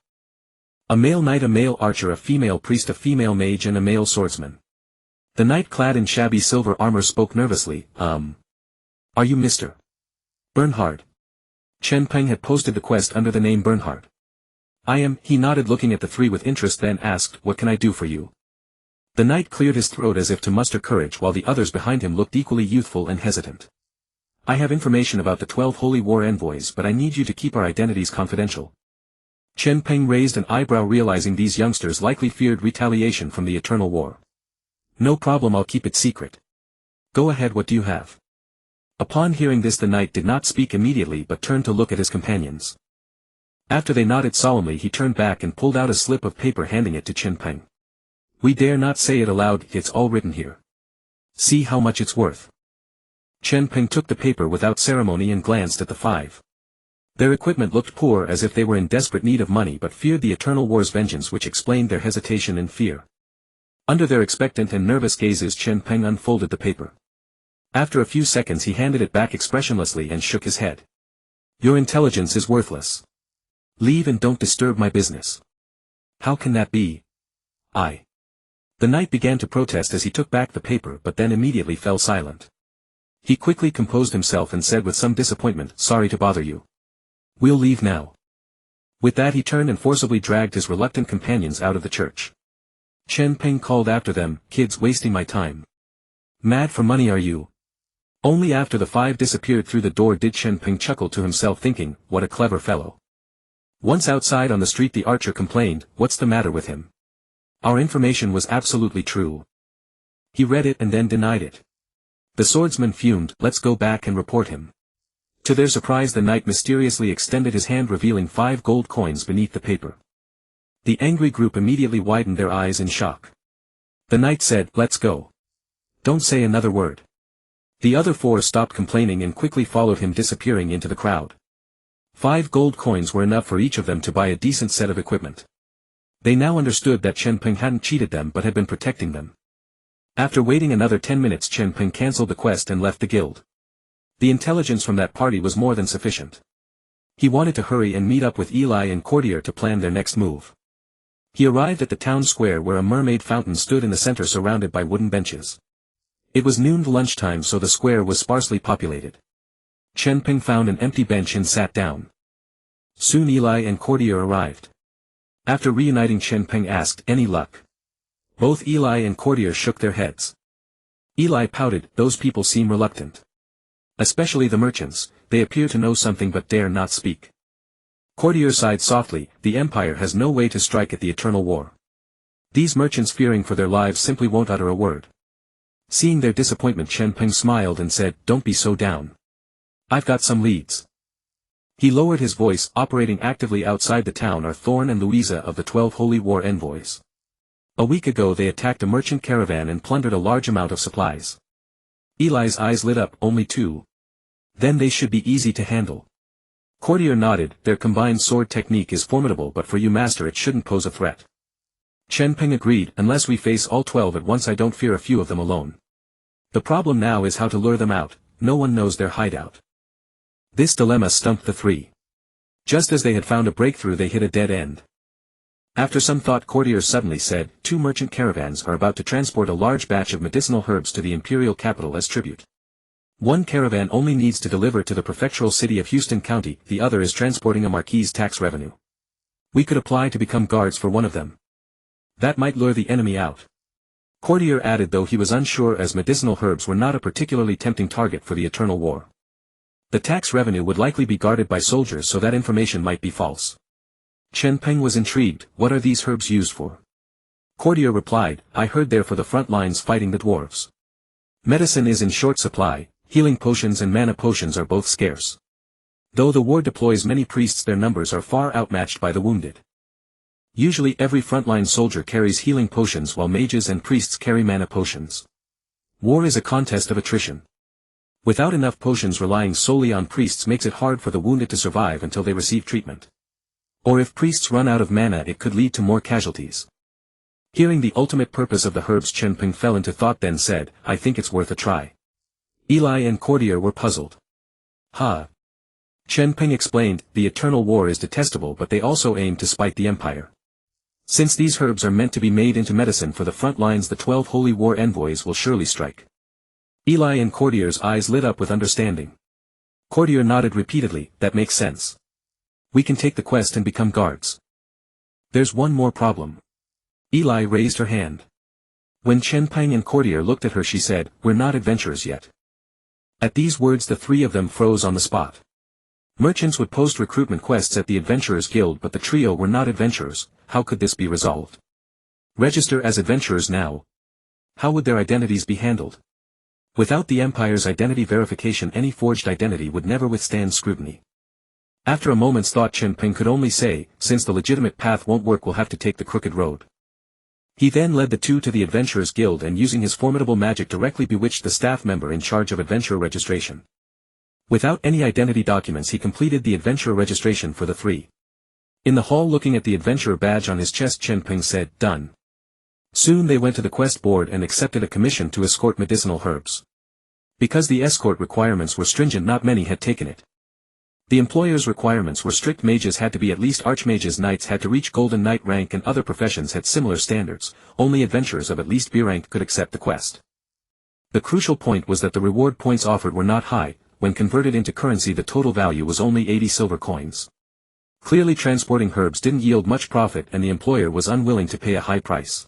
A male knight, a male archer, a female priest, a female mage and a male swordsman. The knight, clad in shabby silver armor, spoke nervously, Are you Mr. Bernhard? Chen Peng had posted the quest under the name Bernhard. I am, he nodded, looking at the three with interest, then asked, What can I do for you? The knight cleared his throat as if to muster courage, while the others behind him looked equally youthful and hesitant. I have information about the 12 holy war envoys, but I need you to keep our identities confidential. Chen Peng raised an eyebrow, realizing these youngsters likely feared retaliation from the eternal war. No problem, I'll keep it secret. Go ahead, what do you have? Upon hearing this, the knight did not speak immediately but turned to look at his companions. After they nodded solemnly, he turned back and pulled out a slip of paper, handing it to Chen Peng. We dare not say it aloud, it's all written here. See how much it's worth. Chen Peng took the paper without ceremony and glanced at the 5. Their equipment looked poor, as if they were in desperate need of money but feared the eternal war's vengeance, which explained their hesitation and fear. Under their expectant and nervous gazes, Chen Peng unfolded the paper. After a few seconds he handed it back expressionlessly and shook his head. Your intelligence is worthless. Leave and don't disturb my business. How can that be? The knight began to protest as he took back the paper, but then immediately fell silent. He quickly composed himself and said with some disappointment, sorry to bother you. We'll leave now. With that he turned and forcibly dragged his reluctant companions out of the church. Chen Peng called after them, kids, wasting my time. Mad for money are you? Only after the 5 disappeared through the door did Chen Peng chuckle to himself, thinking, what a clever fellow. Once outside on the street, the archer complained, what's the matter with him? Our information was absolutely true. He read it and then denied it. The swordsman fumed, let's go back and report him. To their surprise, the knight mysteriously extended his hand, revealing 5 gold coins beneath the paper. The angry group immediately widened their eyes in shock. The knight said, let's go. Don't say another word. The other 4 stopped complaining and quickly followed him, disappearing into the crowd. 5 gold coins were enough for each of them to buy a decent set of equipment. They now understood that Chen Peng hadn't cheated them but had been protecting them. After waiting another 10 minutes, Chen Peng cancelled the quest and left the guild. The intelligence from that party was more than sufficient. He wanted to hurry and meet up with Eli and Courtier to plan their next move. He arrived at the town square, where a mermaid fountain stood in the center, surrounded by wooden benches. It was noon lunchtime, so the square was sparsely populated. Chen Peng found an empty bench and sat down. Soon Eli and Courtier arrived. After reuniting, Chen Peng asked, any luck? Both Eli and Courtier shook their heads. Eli pouted, those people seem reluctant. Especially the merchants, they appear to know something but dare not speak. Courtier sighed softly, the Empire has no way to strike at the eternal war. These merchants, fearing for their lives, simply won't utter a word. Seeing their disappointment, Chen Peng smiled and said, don't be so down. I've got some leads. He lowered his voice, operating actively outside the town are Thorn and Louisa of the 12 Holy War Envoys. A week ago they attacked a merchant caravan and plundered a large amount of supplies. Eli's eyes lit up, only 2. Then they should be easy to handle. Courtier nodded, their combined sword technique is formidable, but for you, master, it shouldn't pose a threat. Chen Peng agreed, unless we face all 12 at once I don't fear a few of them alone. The problem now is how to lure them out, no one knows their hideout. This dilemma stumped the 3. Just as they had found a breakthrough, they hit a dead end. After some thought, Courtier suddenly said, 2 merchant caravans are about to transport a large batch of medicinal herbs to the imperial capital as tribute. One caravan only needs to deliver to the prefectural city of Houston County, the other is transporting a marquis's tax revenue. We could apply to become guards for one of them. That might lure the enemy out. Courtier added, though he was unsure, as medicinal herbs were not a particularly tempting target for the eternal war. The tax revenue would likely be guarded by soldiers, so that information might be false. Chen Peng was intrigued, what are these herbs used for? Courtier replied, I heard they're for the front lines fighting the dwarves. Medicine is in short supply, healing potions and mana potions are both scarce. Though the war deploys many priests, their numbers are far outmatched by the wounded. Usually every frontline soldier carries healing potions while mages and priests carry mana potions. War is a contest of attrition. Without enough potions, relying solely on priests makes it hard for the wounded to survive until they receive treatment. Or if priests run out of mana, it could lead to more casualties. Hearing the ultimate purpose of the herbs, Chen Peng fell into thought, then said, I think it's worth a try. Eli and Courtier were puzzled. Chen Peng explained, the eternal war is detestable, but they also aim to spite the Empire. Since these herbs are meant to be made into medicine for the front lines, the 12 Holy War Envoys will surely strike. Eli and Courtier's eyes lit up with understanding. Courtier nodded repeatedly, that makes sense. We can take the quest and become guards. There's one more problem. Eli raised her hand. When Chen Peng and Courtier looked at her, she said, we're not adventurers yet. At these words the three of them froze on the spot. Merchants would post recruitment quests at the Adventurers Guild, but the trio were not adventurers. How could this be resolved? Register as adventurers now. How would their identities be handled? Without the Empire's identity verification, any forged identity would never withstand scrutiny. After a moment's thought, Chen Peng could only say, since the legitimate path won't work, we'll have to take the crooked road. He then led the two to the Adventurers Guild and using his formidable magic directly bewitched the staff member in charge of adventurer registration. Without any identity documents, he completed the adventurer registration for the three. In the hall, looking at the adventurer badge on his chest, Chen Peng said, "Done." Soon they went to the quest board and accepted a commission to escort medicinal herbs. Because the escort requirements were stringent, not many had taken it. The employer's requirements were strict. Mages had to be at least archmages, knights had to reach golden knight rank, and other professions had similar standards. Only adventurers of at least B rank could accept the quest. The crucial point was that the reward points offered were not high. When converted into currency, the total value was only 80 silver coins. Clearly transporting herbs didn't yield much profit, and the employer was unwilling to pay a high price.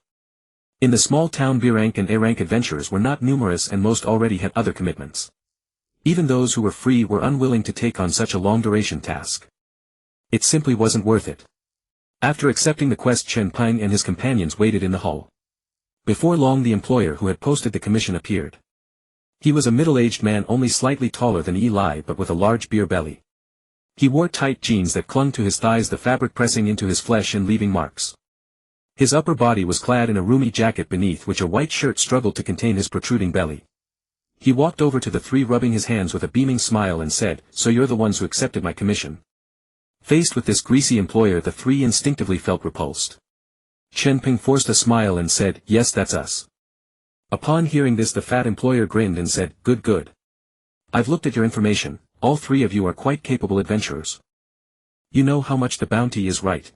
In the small town, B rank and A rank adventurers were not numerous, and most already had other commitments. Even those who were free were unwilling to take on such a long-duration task. It simply wasn't worth it. After accepting the quest, Chen Peng and his companions waited in the hall. Before long the employer who had posted the commission appeared. He was a middle-aged man, only slightly taller than Eli, but with a large beer belly. He wore tight jeans that clung to his thighs, the fabric pressing into his flesh and leaving marks. His upper body was clad in a roomy jacket beneath which a white shirt struggled to contain his protruding belly. He walked over to the three, rubbing his hands with a beaming smile, and said, "So you're the ones who accepted my commission." Faced with this greasy employer, the three instinctively felt repulsed. Chen Peng forced a smile and said, "Yes, that's us." Upon hearing this, the fat employer grinned and said, "Good, good. I've looked at your information. All three of you are quite capable adventurers. You know how much the bounty is, right?"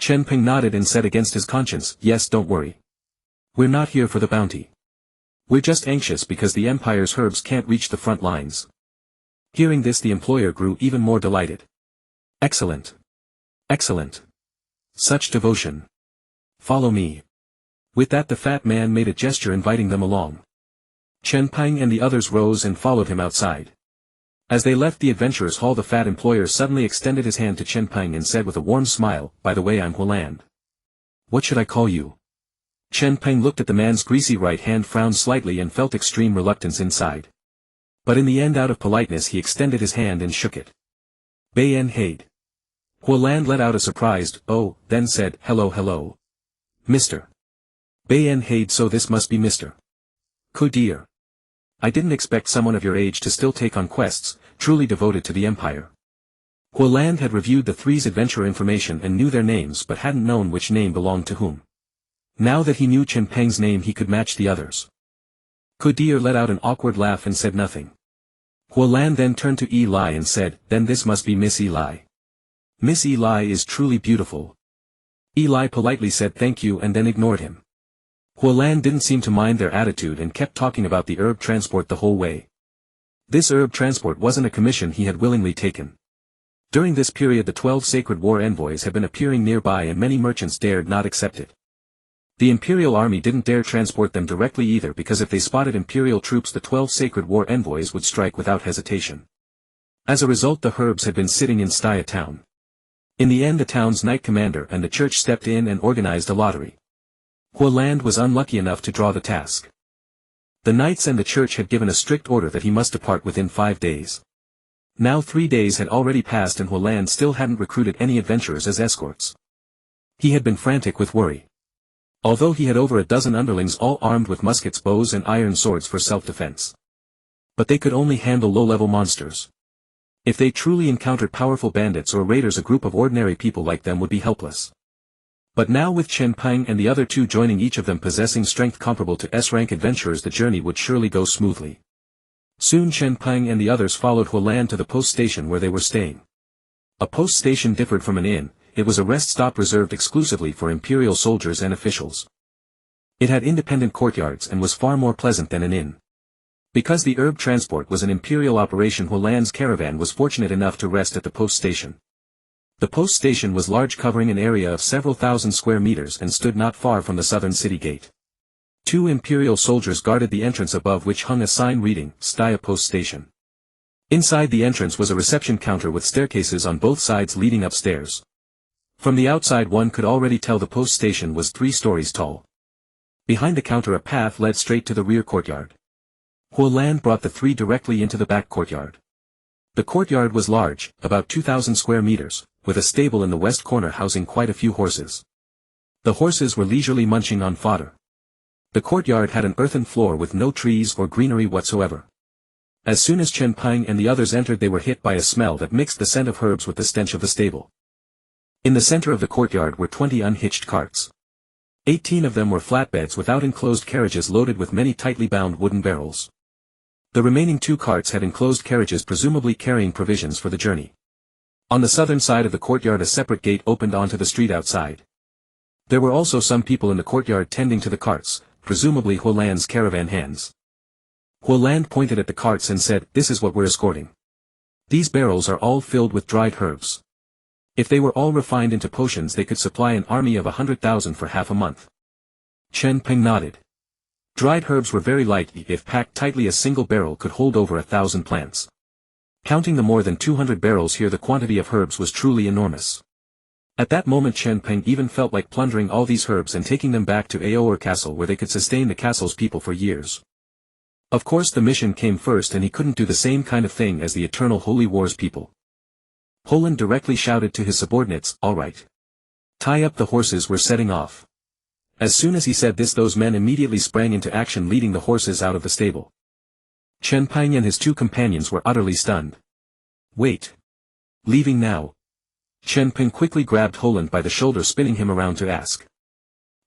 Chen Peng nodded and said against his conscience, "Yes, don't worry. We're not here for the bounty. We're just anxious because the Empire's herbs can't reach the front lines." Hearing this, the employer grew even more delighted. "Excellent. Excellent. Such devotion. Follow me." With that, the fat man made a gesture inviting them along. Chen Peng and the others rose and followed him outside. As they left the adventurers' hall, the fat employer suddenly extended his hand to Chen Peng and said with a warm smile, "By the way, I'm Huoland. What should I call you?" Chen Peng looked at the man's greasy right hand, frowned slightly, and felt extreme reluctance inside. But in the end, out of politeness, he extended his hand and shook it. "Bayen Haid." Huoland let out a surprised "Oh," then said, Hello, Mr. Bayen Haid, so this must be Mr. Kudir. I didn't expect someone of your age to still take on quests, truly devoted to the Empire." Huoland had reviewed the three's adventurer information and knew their names, but hadn't known which name belonged to whom. Now that he knew Chen Peng's name, he could match the others. Kudir let out an awkward laugh and said nothing. Huoland then turned to Eli and said, "Then this must be Miss Eli. Miss Eli is truly beautiful." Eli politely said thank you and then ignored him. Huoland didn't seem to mind their attitude and kept talking about the herb transport the whole way. This herb transport wasn't a commission he had willingly taken. During this period the 12 sacred war envoys had been appearing nearby, and many merchants dared not accept it. The Imperial army didn't dare transport them directly either, because if they spotted Imperial troops, the 12 sacred war envoys would strike without hesitation. As a result, the herbs had been sitting in Staya town. In the end, the town's knight commander and the church stepped in and organized a lottery. Huoland was unlucky enough to draw the task. The knights and the church had given a strict order that he must depart within 5 days. Now 3 days had already passed and Huoland still hadn't recruited any adventurers as escorts. He had been frantic with worry. Although he had over a dozen underlings, all armed with muskets, bows and iron swords for self-defense. But they could only handle low-level monsters. If they truly encountered powerful bandits or raiders, a group of ordinary people like them would be helpless. But now, with Chen Peng and the other two joining, each of them possessing strength comparable to S-rank adventurers, the journey would surely go smoothly. Soon Chen Peng and the others followed Huoland to the post station where they were staying. A post station differed from an inn. It was a rest stop reserved exclusively for Imperial soldiers and officials. It had independent courtyards and was far more pleasant than an inn. Because the herb transport was an Imperial operation, Huoland's caravan was fortunate enough to rest at the post station. The post station was large, covering an area of several thousand square meters, and stood not far from the southern city gate. Two imperial soldiers guarded the entrance above which hung a sign reading, Stya Post Station. Inside the entrance was a reception counter with staircases on both sides leading upstairs. From the outside one could already tell the post station was 3 stories tall. Behind the counter a path led straight to the rear courtyard. Huoland brought the 3 directly into the back courtyard. The courtyard was large, about 2,000 square meters, with a stable in the west corner housing quite a few horses. The horses were leisurely munching on fodder. The courtyard had an earthen floor with no trees or greenery whatsoever. As soon as Chen Peng and the others entered they were hit by a smell that mixed the scent of herbs with the stench of the stable. In the center of the courtyard were 20 unhitched carts. 18 of them were flatbeds without enclosed carriages loaded with many tightly bound wooden barrels. The remaining 2 carts had enclosed carriages presumably carrying provisions for the journey. On the southern side of the courtyard a separate gate opened onto the street outside. There were also some people in the courtyard tending to the carts, presumably Huoland's caravan hands. Huoland pointed at the carts and said, "This is what we're escorting. These barrels are all filled with dried herbs. If they were all refined into potions they could supply an army of 100,000 for half a month." Chen Peng nodded. Dried herbs were very light. If packed tightly a single barrel could hold over 1,000 plants. Counting the more than 200 barrels here the quantity of herbs was truly enormous. At that moment Chen Peng even felt like plundering all these herbs and taking them back to Orr Castle where they could sustain the castle's people for years. Of course the mission came first and he couldn't do the same kind of thing as the Eternal Holy War's people. Huoland directly shouted to his subordinates, "All right. Tie up the horses, we're setting off." As soon as he said this those men immediately sprang into action leading the horses out of the stable. Chen Peng and his 2 companions were utterly stunned. "Wait. Leaving now?" Chen Peng quickly grabbed Huoland by the shoulder spinning him around to ask.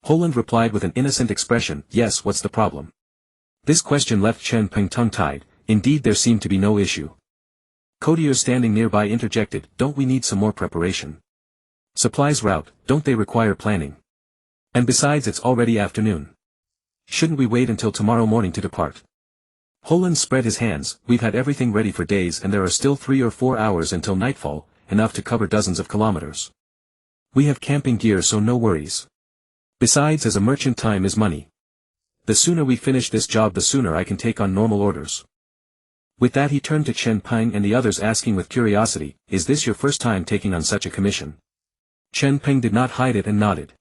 Huoland replied with an innocent expression, "Yes, what's the problem?" This question left Chen Peng tongue-tied. Indeed there seemed to be no issue. Courtiers standing nearby interjected, "Don't we need some more preparation? Supplies route, don't they require planning? And besides it's already afternoon. Shouldn't we wait until tomorrow morning to depart?" Huoland spread his hands, "We've had everything ready for days and there are still 3 or 4 hours until nightfall, enough to cover dozens of kilometers. We have camping gear so no worries. Besides as a merchant time is money. The sooner we finish this job the sooner I can take on normal orders." With that he turned to Chen Peng and the others asking with curiosity, "Is this your first time taking on such a commission?" Chen Peng did not hide it and nodded.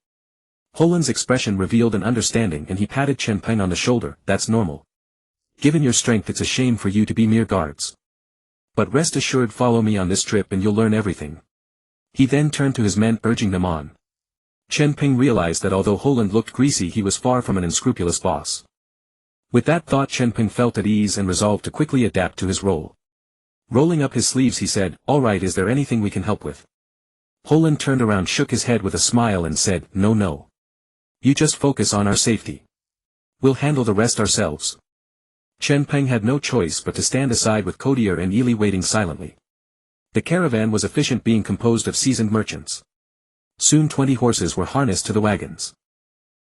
Huoland's expression revealed an understanding and he patted Chen Peng on the shoulder, "That's normal. Given your strength it's a shame for you to be mere guards. But rest assured follow me on this trip and you'll learn everything." He then turned to his men urging them on. Chen Peng realized that although Huoland looked greasy he was far from an unscrupulous boss. With that thought Chen Peng felt at ease and resolved to quickly adapt to his role. Rolling up his sleeves he said, "All right, is there anything we can help with?" Huoland turned around, shook his head with a smile and said, No. You just focus on our safety. We'll handle the rest ourselves." Chen Peng had no choice but to stand aside with Courtier and Ili waiting silently. The caravan was efficient being composed of seasoned merchants. Soon 20 horses were harnessed to the wagons.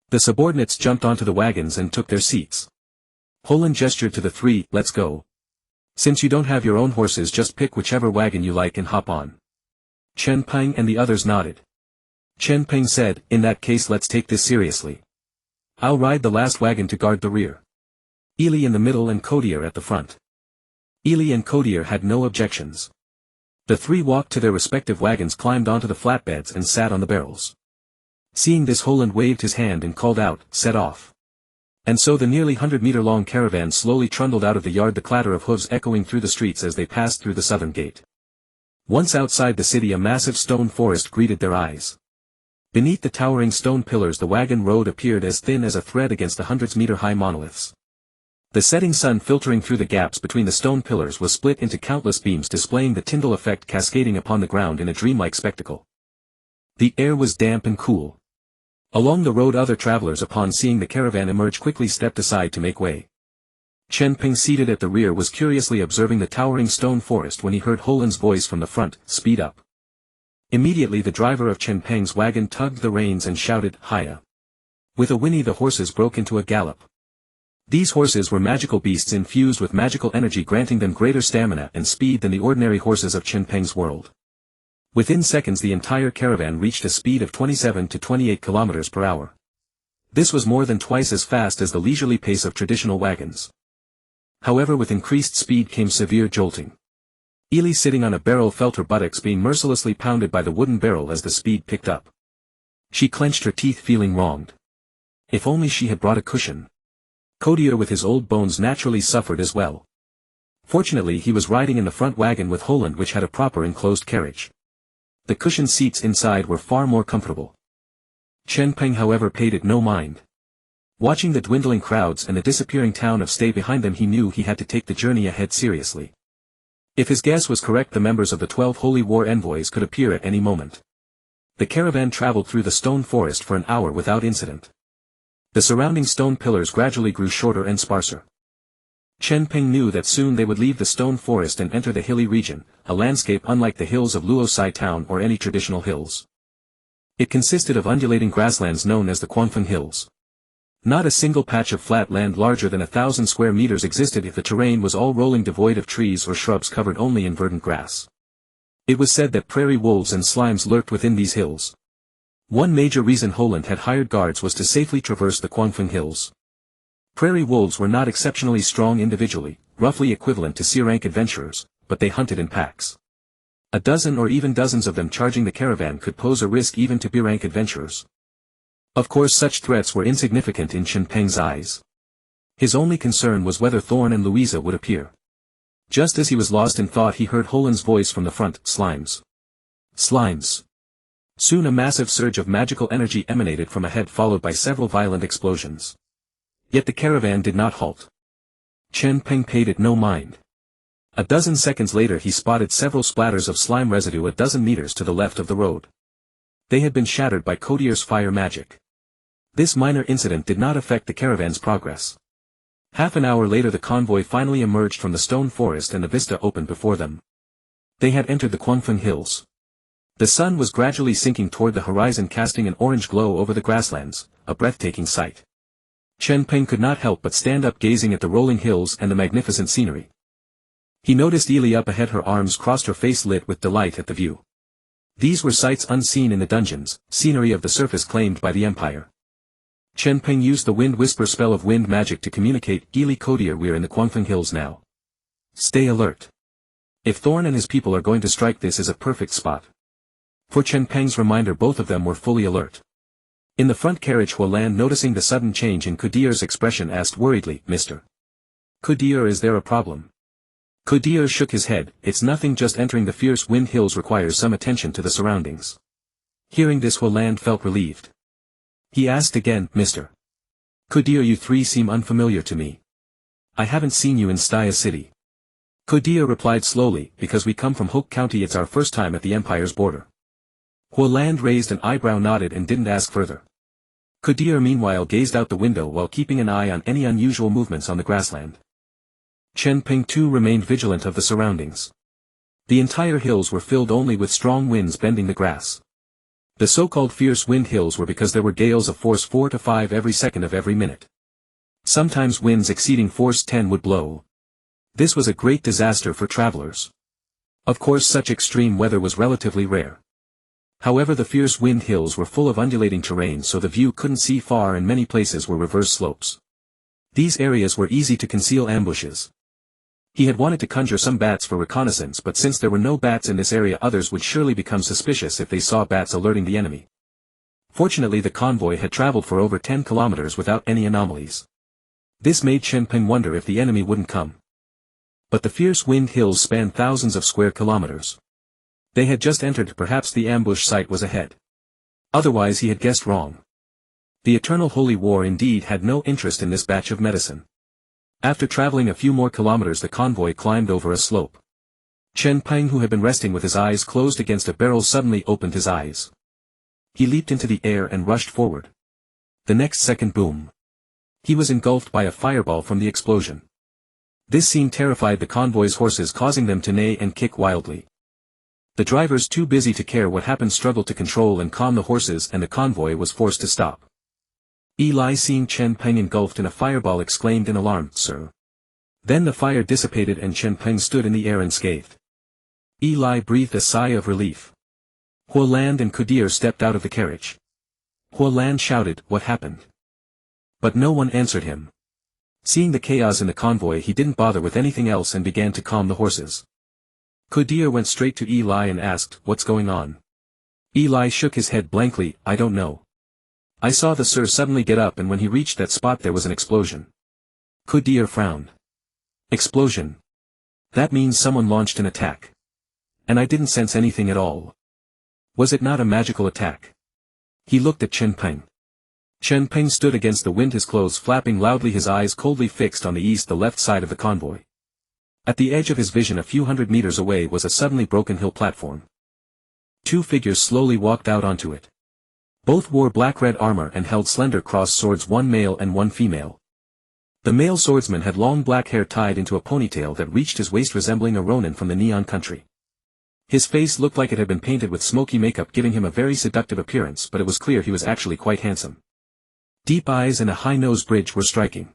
The subordinates jumped onto the wagons and took their seats. Huoland gestured to the 3, "Let's go. Since you don't have your own horses just pick whichever wagon you like and hop on." Chen Peng and the others nodded. Chen Peng said, "In that case let's take this seriously. I'll ride the last wagon to guard the rear. Ili in the middle and Courtier at the front." Ili and Courtier had no objections. The 3 walked to their respective wagons, climbed onto the flatbeds and sat on the barrels. Seeing this Huoland waved his hand and called out, "Set off." And so the nearly 100-meter-long caravan slowly trundled out of the yard, the clatter of hooves echoing through the streets as they passed through the southern gate. Once outside the city a massive stone forest greeted their eyes. Beneath the towering stone pillars the wagon road appeared as thin as a thread against the hundreds-meter-high monoliths. The setting sun filtering through the gaps between the stone pillars was split into countless beams displaying the Tyndall effect cascading upon the ground in a dreamlike spectacle. The air was damp and cool. Along the road other travelers upon seeing the caravan emerge quickly stepped aside to make way. Chen Peng seated at the rear was curiously observing the towering stone forest when he heard Huoland's voice from the front, "Speed up." Immediately the driver of Chen Peng's wagon tugged the reins and shouted, "Hiya." With a whinny the horses broke into a gallop. These horses were magical beasts infused with magical energy granting them greater stamina and speed than the ordinary horses of Chen Peng's world. Within seconds the entire caravan reached a speed of 27 to 28 kilometers per hour. This was more than twice as fast as the leisurely pace of traditional wagons. However, with increased speed came severe jolting. Ely, sitting on a barrel, felt her buttocks being mercilessly pounded by the wooden barrel as the speed picked up. She clenched her teeth, feeling wronged. If only she had brought a cushion. Codier, with his old bones, naturally suffered as well. Fortunately, he was riding in the front wagon with Holland, which had a proper enclosed carriage. The cushioned seats inside were far more comfortable. Chen Peng, however, paid it no mind. Watching the dwindling crowds and the disappearing town of Stay behind them, he knew he had to take the journey ahead seriously. If his guess was correct, the members of the 12 Holy War envoys could appear at any moment. The caravan traveled through the stone forest for an hour without incident. The surrounding stone pillars gradually grew shorter and sparser. Chen Peng knew that soon they would leave the stone forest and enter the hilly region, a landscape unlike the hills of Luosai town or any traditional hills. It consisted of undulating grasslands known as the Quanfeng Hills. Not a single patch of flat land larger than 1,000 square meters existed if the terrain was all rolling, devoid of trees or shrubs, covered only in verdant grass. It was said that prairie wolves and slimes lurked within these hills. One major reason Holland had hired guards was to safely traverse the Quanfeng Hills. Prairie wolves were not exceptionally strong individually, roughly equivalent to C-rank adventurers, but they hunted in packs. A dozen or even dozens of them charging the caravan could pose a risk even to B-rank adventurers. Of course, such threats were insignificant in Chen Peng's eyes. His only concern was whether Thorn and Louisa would appear. Just as he was lost in thought, he heard Holland's voice from the front. Slimes. Slimes. Soon a massive surge of magical energy emanated from ahead, followed by several violent explosions. Yet the caravan did not halt. Chen Peng paid it no mind. A dozen seconds later he spotted several splatters of slime residue a dozen meters to the left of the road. They had been shattered by Codier's fire magic. This minor incident did not affect the caravan's progress. Half an hour later the convoy finally emerged from the stone forest and the vista opened before them. They had entered the Quanfeng Hills. The sun was gradually sinking toward the horizon, casting an orange glow over the grasslands, a breathtaking sight. Chen Peng could not help but stand up, gazing at the rolling hills and the magnificent scenery. He noticed Ely up ahead, her arms crossed, her face lit with delight at the view. These were sights unseen in the dungeons, scenery of the surface claimed by the Empire. Chen Peng used the wind whisper spell of wind magic to communicate. Ely, Codier, we're in the Quanfeng Hills now. Stay alert. If Thorn and his people are going to strike, this is a perfect spot. For Chen Peng's reminder, both of them were fully alert. In the front carriage, Huolan, noticing the sudden change in Codier's expression, asked worriedly, Mr. Codier, is there a problem? Codier shook his head. It's nothing, just entering the fierce wind hills requires some attention to the surroundings. Hearing this, Huolan felt relieved. He asked again, Mr. Codier, you three seem unfamiliar to me. I haven't seen you in Staya City. Codier replied slowly, because we come from Hoke County, it's our first time at the Empire's border. Huolan raised an eyebrow, nodded, and didn't ask further. Codier meanwhile gazed out the window while keeping an eye on any unusual movements on the grassland. Chen Peng too remained vigilant of the surroundings. The entire hills were filled only with strong winds bending the grass. The so-called fierce wind hills were because there were gales of force 4 to 5 every second of every minute. Sometimes winds exceeding force 10 would blow. This was a great disaster for travelers. Of course, such extreme weather was relatively rare. However, the fierce wind hills were full of undulating terrain, so the view couldn't see far, and many places were reverse slopes. These areas were easy to conceal ambushes. He had wanted to conjure some bats for reconnaissance, but since there were no bats in this area, others would surely become suspicious if they saw bats alerting the enemy. Fortunately, the convoy had traveled for over 10 kilometers without any anomalies. This made Chen Peng wonder if the enemy wouldn't come. But the fierce wind hills spanned thousands of square kilometers. They had just entered, perhaps the ambush site was ahead. Otherwise he had guessed wrong. The Eternal Holy War indeed had no interest in this batch of medicine. After traveling a few more kilometers, the convoy climbed over a slope. Chen Peng, who had been resting with his eyes closed against a barrel, suddenly opened his eyes. He leaped into the air and rushed forward. The next second, boom. He was engulfed by a fireball from the explosion. This scene terrified the convoy's horses, causing them to neigh and kick wildly. The drivers, too busy to care what happened, struggled to control and calm the horses, and the convoy was forced to stop. Ely, seeing Chen Peng engulfed in a fireball, exclaimed in alarm, Sir. Then the fire dissipated and Chen Peng stood in the air unscathed. Ely breathed a sigh of relief. Huolan and Codier stepped out of the carriage. Huolan shouted, What happened? But no one answered him. Seeing the chaos in the convoy, he didn't bother with anything else and began to calm the horses. Qadir went straight to Eli and asked, "What's going on?" Eli shook his head blankly, "I don't know. I saw the sir suddenly get up, and when he reached that spot there was an explosion." Qadir frowned. "Explosion? That means someone launched an attack. And I didn't sense anything at all. Was it not a magical attack?" He looked at Chen Peng. Chen Peng stood against the wind, his clothes flapping loudly, his eyes coldly fixed on the left side of the convoy. At the edge of his vision a few hundred meters away was a suddenly broken hill platform. Two figures slowly walked out onto it. Both wore black-red armor and held slender crossed swords, one male and one female. The male swordsman had long black hair tied into a ponytail that reached his waist, resembling a ronin from the Neon Country. His face looked like it had been painted with smoky makeup, giving him a very seductive appearance, but it was clear he was actually quite handsome. Deep eyes and a high-nose bridge were striking.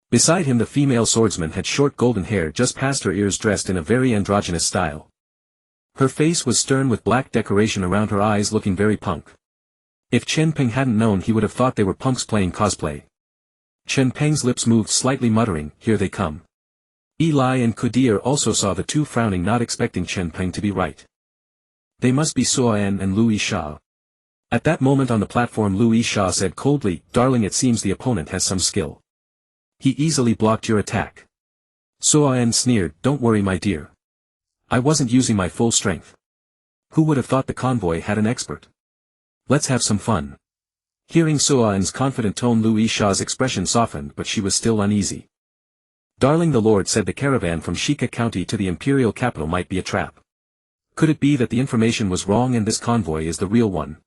Beside him the female swordsman had short golden hair just past her ears, dressed in a very androgynous style. Her face was stern with black decoration around her eyes, looking very punk. If Chen Peng hadn't known, he would have thought they were punks playing cosplay. Chen Peng's lips moved slightly, muttering, "Here they come." Eli and Qadir also saw the two, frowning, not expecting Chen Peng to be right. "They must be Suan and Louis Sha." At that moment on the platform Louis Sha said coldly, "Darling, it seems the opponent has some skill. He easily blocked your attack." Suan sneered, "Don't worry my dear. I wasn't using my full strength. Who would have thought the convoy had an expert? Let's have some fun." Hearing Suan's confident tone, Louis Sha's expression softened, but she was still uneasy. "Darling, the Lord said the caravan from Shika County to the imperial capital might be a trap. Could it be that the information was wrong and this convoy is the real one?"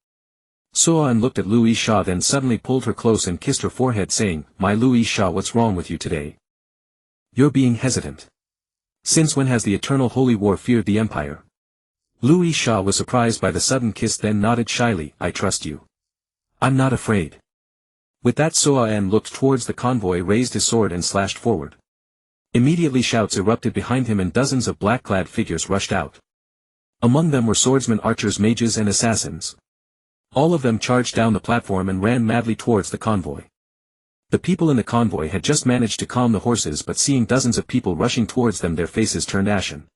Suan looked at Louis Sha, then suddenly pulled her close and kissed her forehead, saying, "My Louis Sha, what's wrong with you today? You're being hesitant. Since when has the eternal holy war feared the empire?" Louis Sha was surprised by the sudden kiss, then nodded shyly, "I trust you. I'm not afraid." With that Suan looked towards the convoy, raised his sword and slashed forward. Immediately shouts erupted behind him and dozens of black-clad figures rushed out. Among them were swordsmen, archers, mages and assassins. All of them charged down the platform and ran madly towards the convoy. The people in the convoy had just managed to calm the horses, but seeing dozens of people rushing towards them, their faces turned ashen.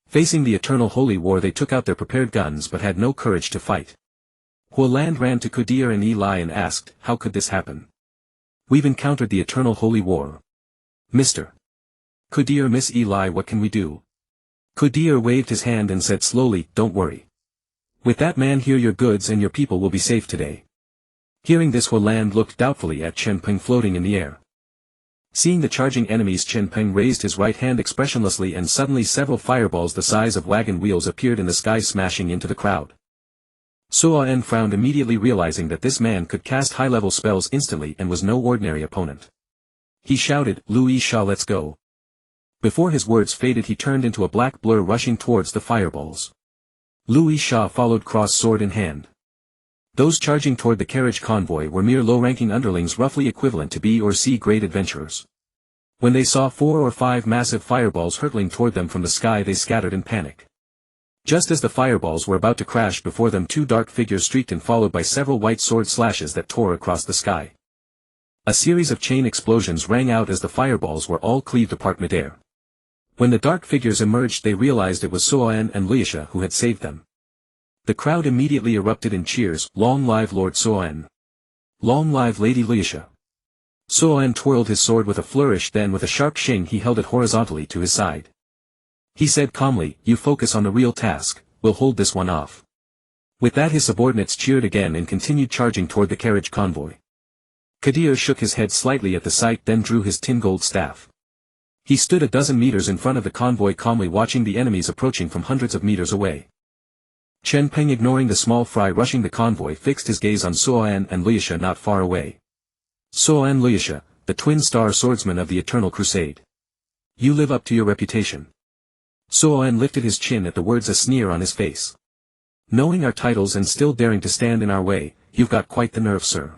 Facing the eternal holy war, they took out their prepared guns but had no courage to fight. Huoland ran to Qadir and Eli and asked, "How could this happen? We've encountered the eternal holy war. Mr. Qadir, Miss Eli, what can we do?" Qadir waved his hand and said slowly, "Don't worry. With that man here your goods and your people will be safe today." Hearing this, Huoland looked doubtfully at Chen Peng floating in the air. Seeing the charging enemies, Chen Peng raised his right hand expressionlessly and suddenly several fireballs the size of wagon wheels appeared in the sky, smashing into the crowd. Suan frowned, immediately realizing that this man could cast high-level spells instantly and was no ordinary opponent. He shouted, "Louis Sha, let's go." Before his words faded, he turned into a black blur rushing towards the fireballs. Louis Sha followed, crossed sword in hand. Those charging toward the carriage convoy were mere low-ranking underlings, roughly equivalent to B or C grade adventurers. When they saw 4 or 5 massive fireballs hurtling toward them from the sky, they scattered in panic. Just as the fireballs were about to crash before them, 2 dark figures streaked in, followed by several white sword slashes that tore across the sky. A series of chain explosions rang out as the fireballs were all cleaved apart midair. When the dark figures emerged, they realized it was Suan and Liisha who had saved them. The crowd immediately erupted in cheers. "Long live Lord Suan! Long live Lady Liisha!" Suan twirled his sword with a flourish, then with a sharp shing he held it horizontally to his side. He said calmly, "You focus on the real task, we'll hold this one off." With that his subordinates cheered again and continued charging toward the carriage convoy. Qadir shook his head slightly at the sight, then drew his tin gold staff. He stood a dozen meters in front of the convoy, calmly watching the enemies approaching from hundreds of meters away. Chen Peng, ignoring the small fry rushing the convoy, fixed his gaze on Suan and Liisha not far away. "Suan, Liisha, the twin-star swordsman of the Eternal Crusade. You live up to your reputation." Suan lifted his chin at the words, a sneer on his face. "Knowing our titles and still daring to stand in our way, you've got quite the nerve, sir."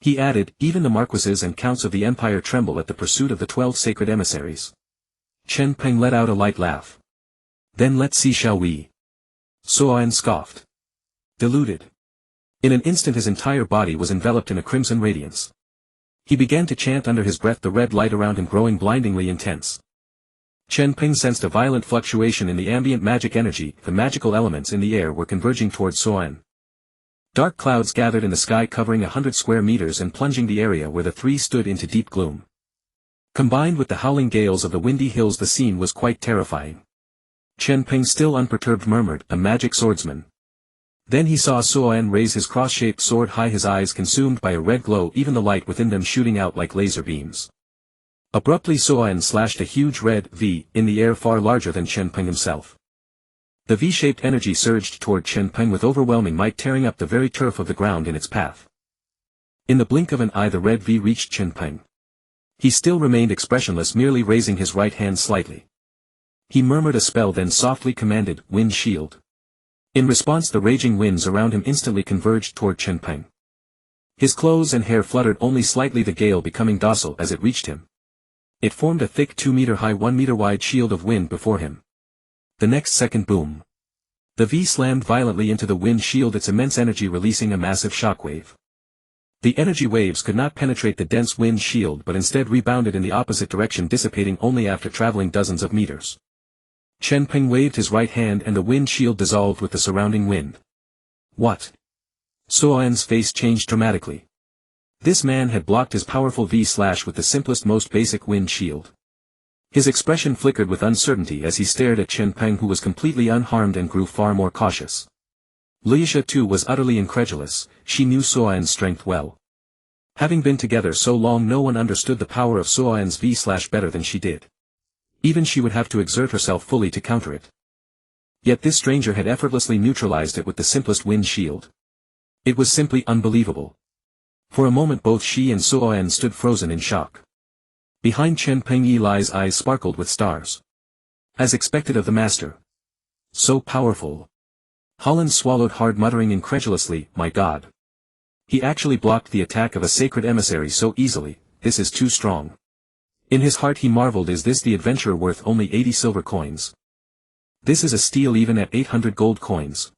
He added, "Even the marquises and counts of the empire tremble at the pursuit of the 12 sacred emissaries." Chen Peng let out a light laugh. "Then let's see, shall we?" Suan scoffed. Deluded. In an instant his entire body was enveloped in a crimson radiance. He began to chant under his breath, the red light around him growing blindingly intense. Chen Peng sensed a violent fluctuation in the ambient magic energy. The magical elements in the air were converging towards Suoan. Dark clouds gathered in the sky, covering 100 square meters and plunging the area where the three stood into deep gloom. Combined with the howling gales of the windy hills, the scene was quite terrifying. Chen Peng, still unperturbed, murmured, "A magic swordsman." Then he saw Suoan raise his cross-shaped sword high, his eyes consumed by a red glow, even the light within them shooting out like laser beams. Abruptly Suoan slashed a huge red V in the air, far larger than Chen Peng himself. The V-shaped energy surged toward Chen Peng with overwhelming might, tearing up the very turf of the ground in its path. In the blink of an eye the red V reached Chen Peng. He still remained expressionless, merely raising his right hand slightly. He murmured a spell, then softly commanded, "Wind shield." In response the raging winds around him instantly converged toward Chen Peng. His clothes and hair fluttered only slightly, the gale becoming docile as it reached him. It formed a thick 2-meter-high 1-meter-wide shield of wind before him. The next second, boom. The V slammed violently into the wind shield, its immense energy releasing a massive shockwave. The energy waves could not penetrate the dense wind shield but instead rebounded in the opposite direction, dissipating only after traveling dozens of meters. Chen Peng waved his right hand and the wind shield dissolved with the surrounding wind. What? Suoan's face changed dramatically. This man had blocked his powerful V-slash with the simplest, most basic wind shield. His expression flickered with uncertainty as he stared at Chen Peng, who was completely unharmed and grew far more cautious. Liisha too was utterly incredulous. She knew Suoan's strength well. Having been together so long, no one understood the power of Suoan's V-slash better than she did. Even she would have to exert herself fully to counter it. Yet this stranger had effortlessly neutralized it with the simplest wind shield. It was simply unbelievable. For a moment both she and Suoan stood frozen in shock. Behind Chen Peng, Eli's eyes sparkled with stars. As expected of the master. So powerful. Holland swallowed hard, muttering incredulously, "My God. He actually blocked the attack of a sacred emissary so easily. This is too strong." In his heart he marveled, is this the adventurer worth only 80 silver coins? This is a steal even at 800 gold coins.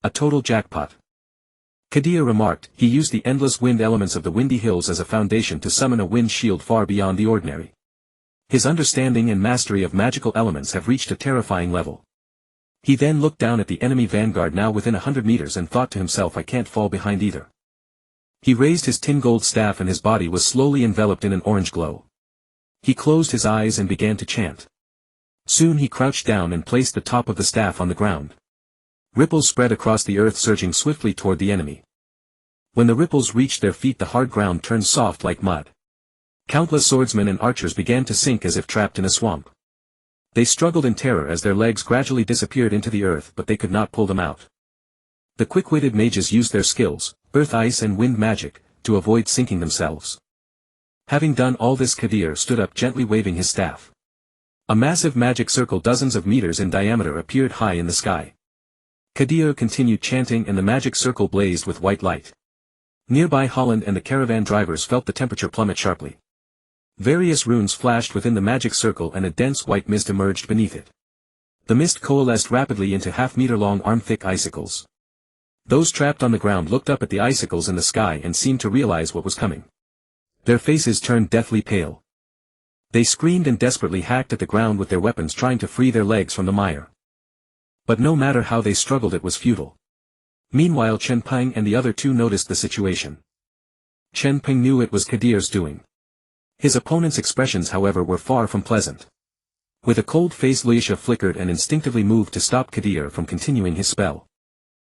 A total jackpot. Kadia remarked, he used the endless wind elements of the windy hills as a foundation to summon a wind shield far beyond the ordinary. His understanding and mastery of magical elements have reached a terrifying level. He then looked down at the enemy vanguard now within 100 meters and thought to himself, I can't fall behind either. He raised his tin gold staff and his body was slowly enveloped in an orange glow. He closed his eyes and began to chant. Soon he crouched down and placed the top of the staff on the ground. Ripples spread across the earth, surging swiftly toward the enemy. When the ripples reached their feet the hard ground turned soft like mud. Countless swordsmen and archers began to sink as if trapped in a swamp. They struggled in terror as their legs gradually disappeared into the earth, but they could not pull them out. The quick-witted mages used their skills, earth, ice and wind magic, to avoid sinking themselves. Having done all this, Kadir stood up gently waving his staff. A massive magic circle dozens of meters in diameter appeared high in the sky. Kadir continued chanting and the magic circle blazed with white light. Nearby Holland and the caravan drivers felt the temperature plummet sharply. Various runes flashed within the magic circle and a dense white mist emerged beneath it. The mist coalesced rapidly into half-meter-long arm-thick icicles. Those trapped on the ground looked up at the icicles in the sky and seemed to realize what was coming. Their faces turned deathly pale. They screamed and desperately hacked at the ground with their weapons, trying to free their legs from the mire. But no matter how they struggled, it was futile. Meanwhile Chen Peng and the other two noticed the situation. Chen Peng knew it was Kadir's doing. His opponent's expressions, however, were far from pleasant. With a cold face Liisha flickered and instinctively moved to stop Kadir from continuing his spell.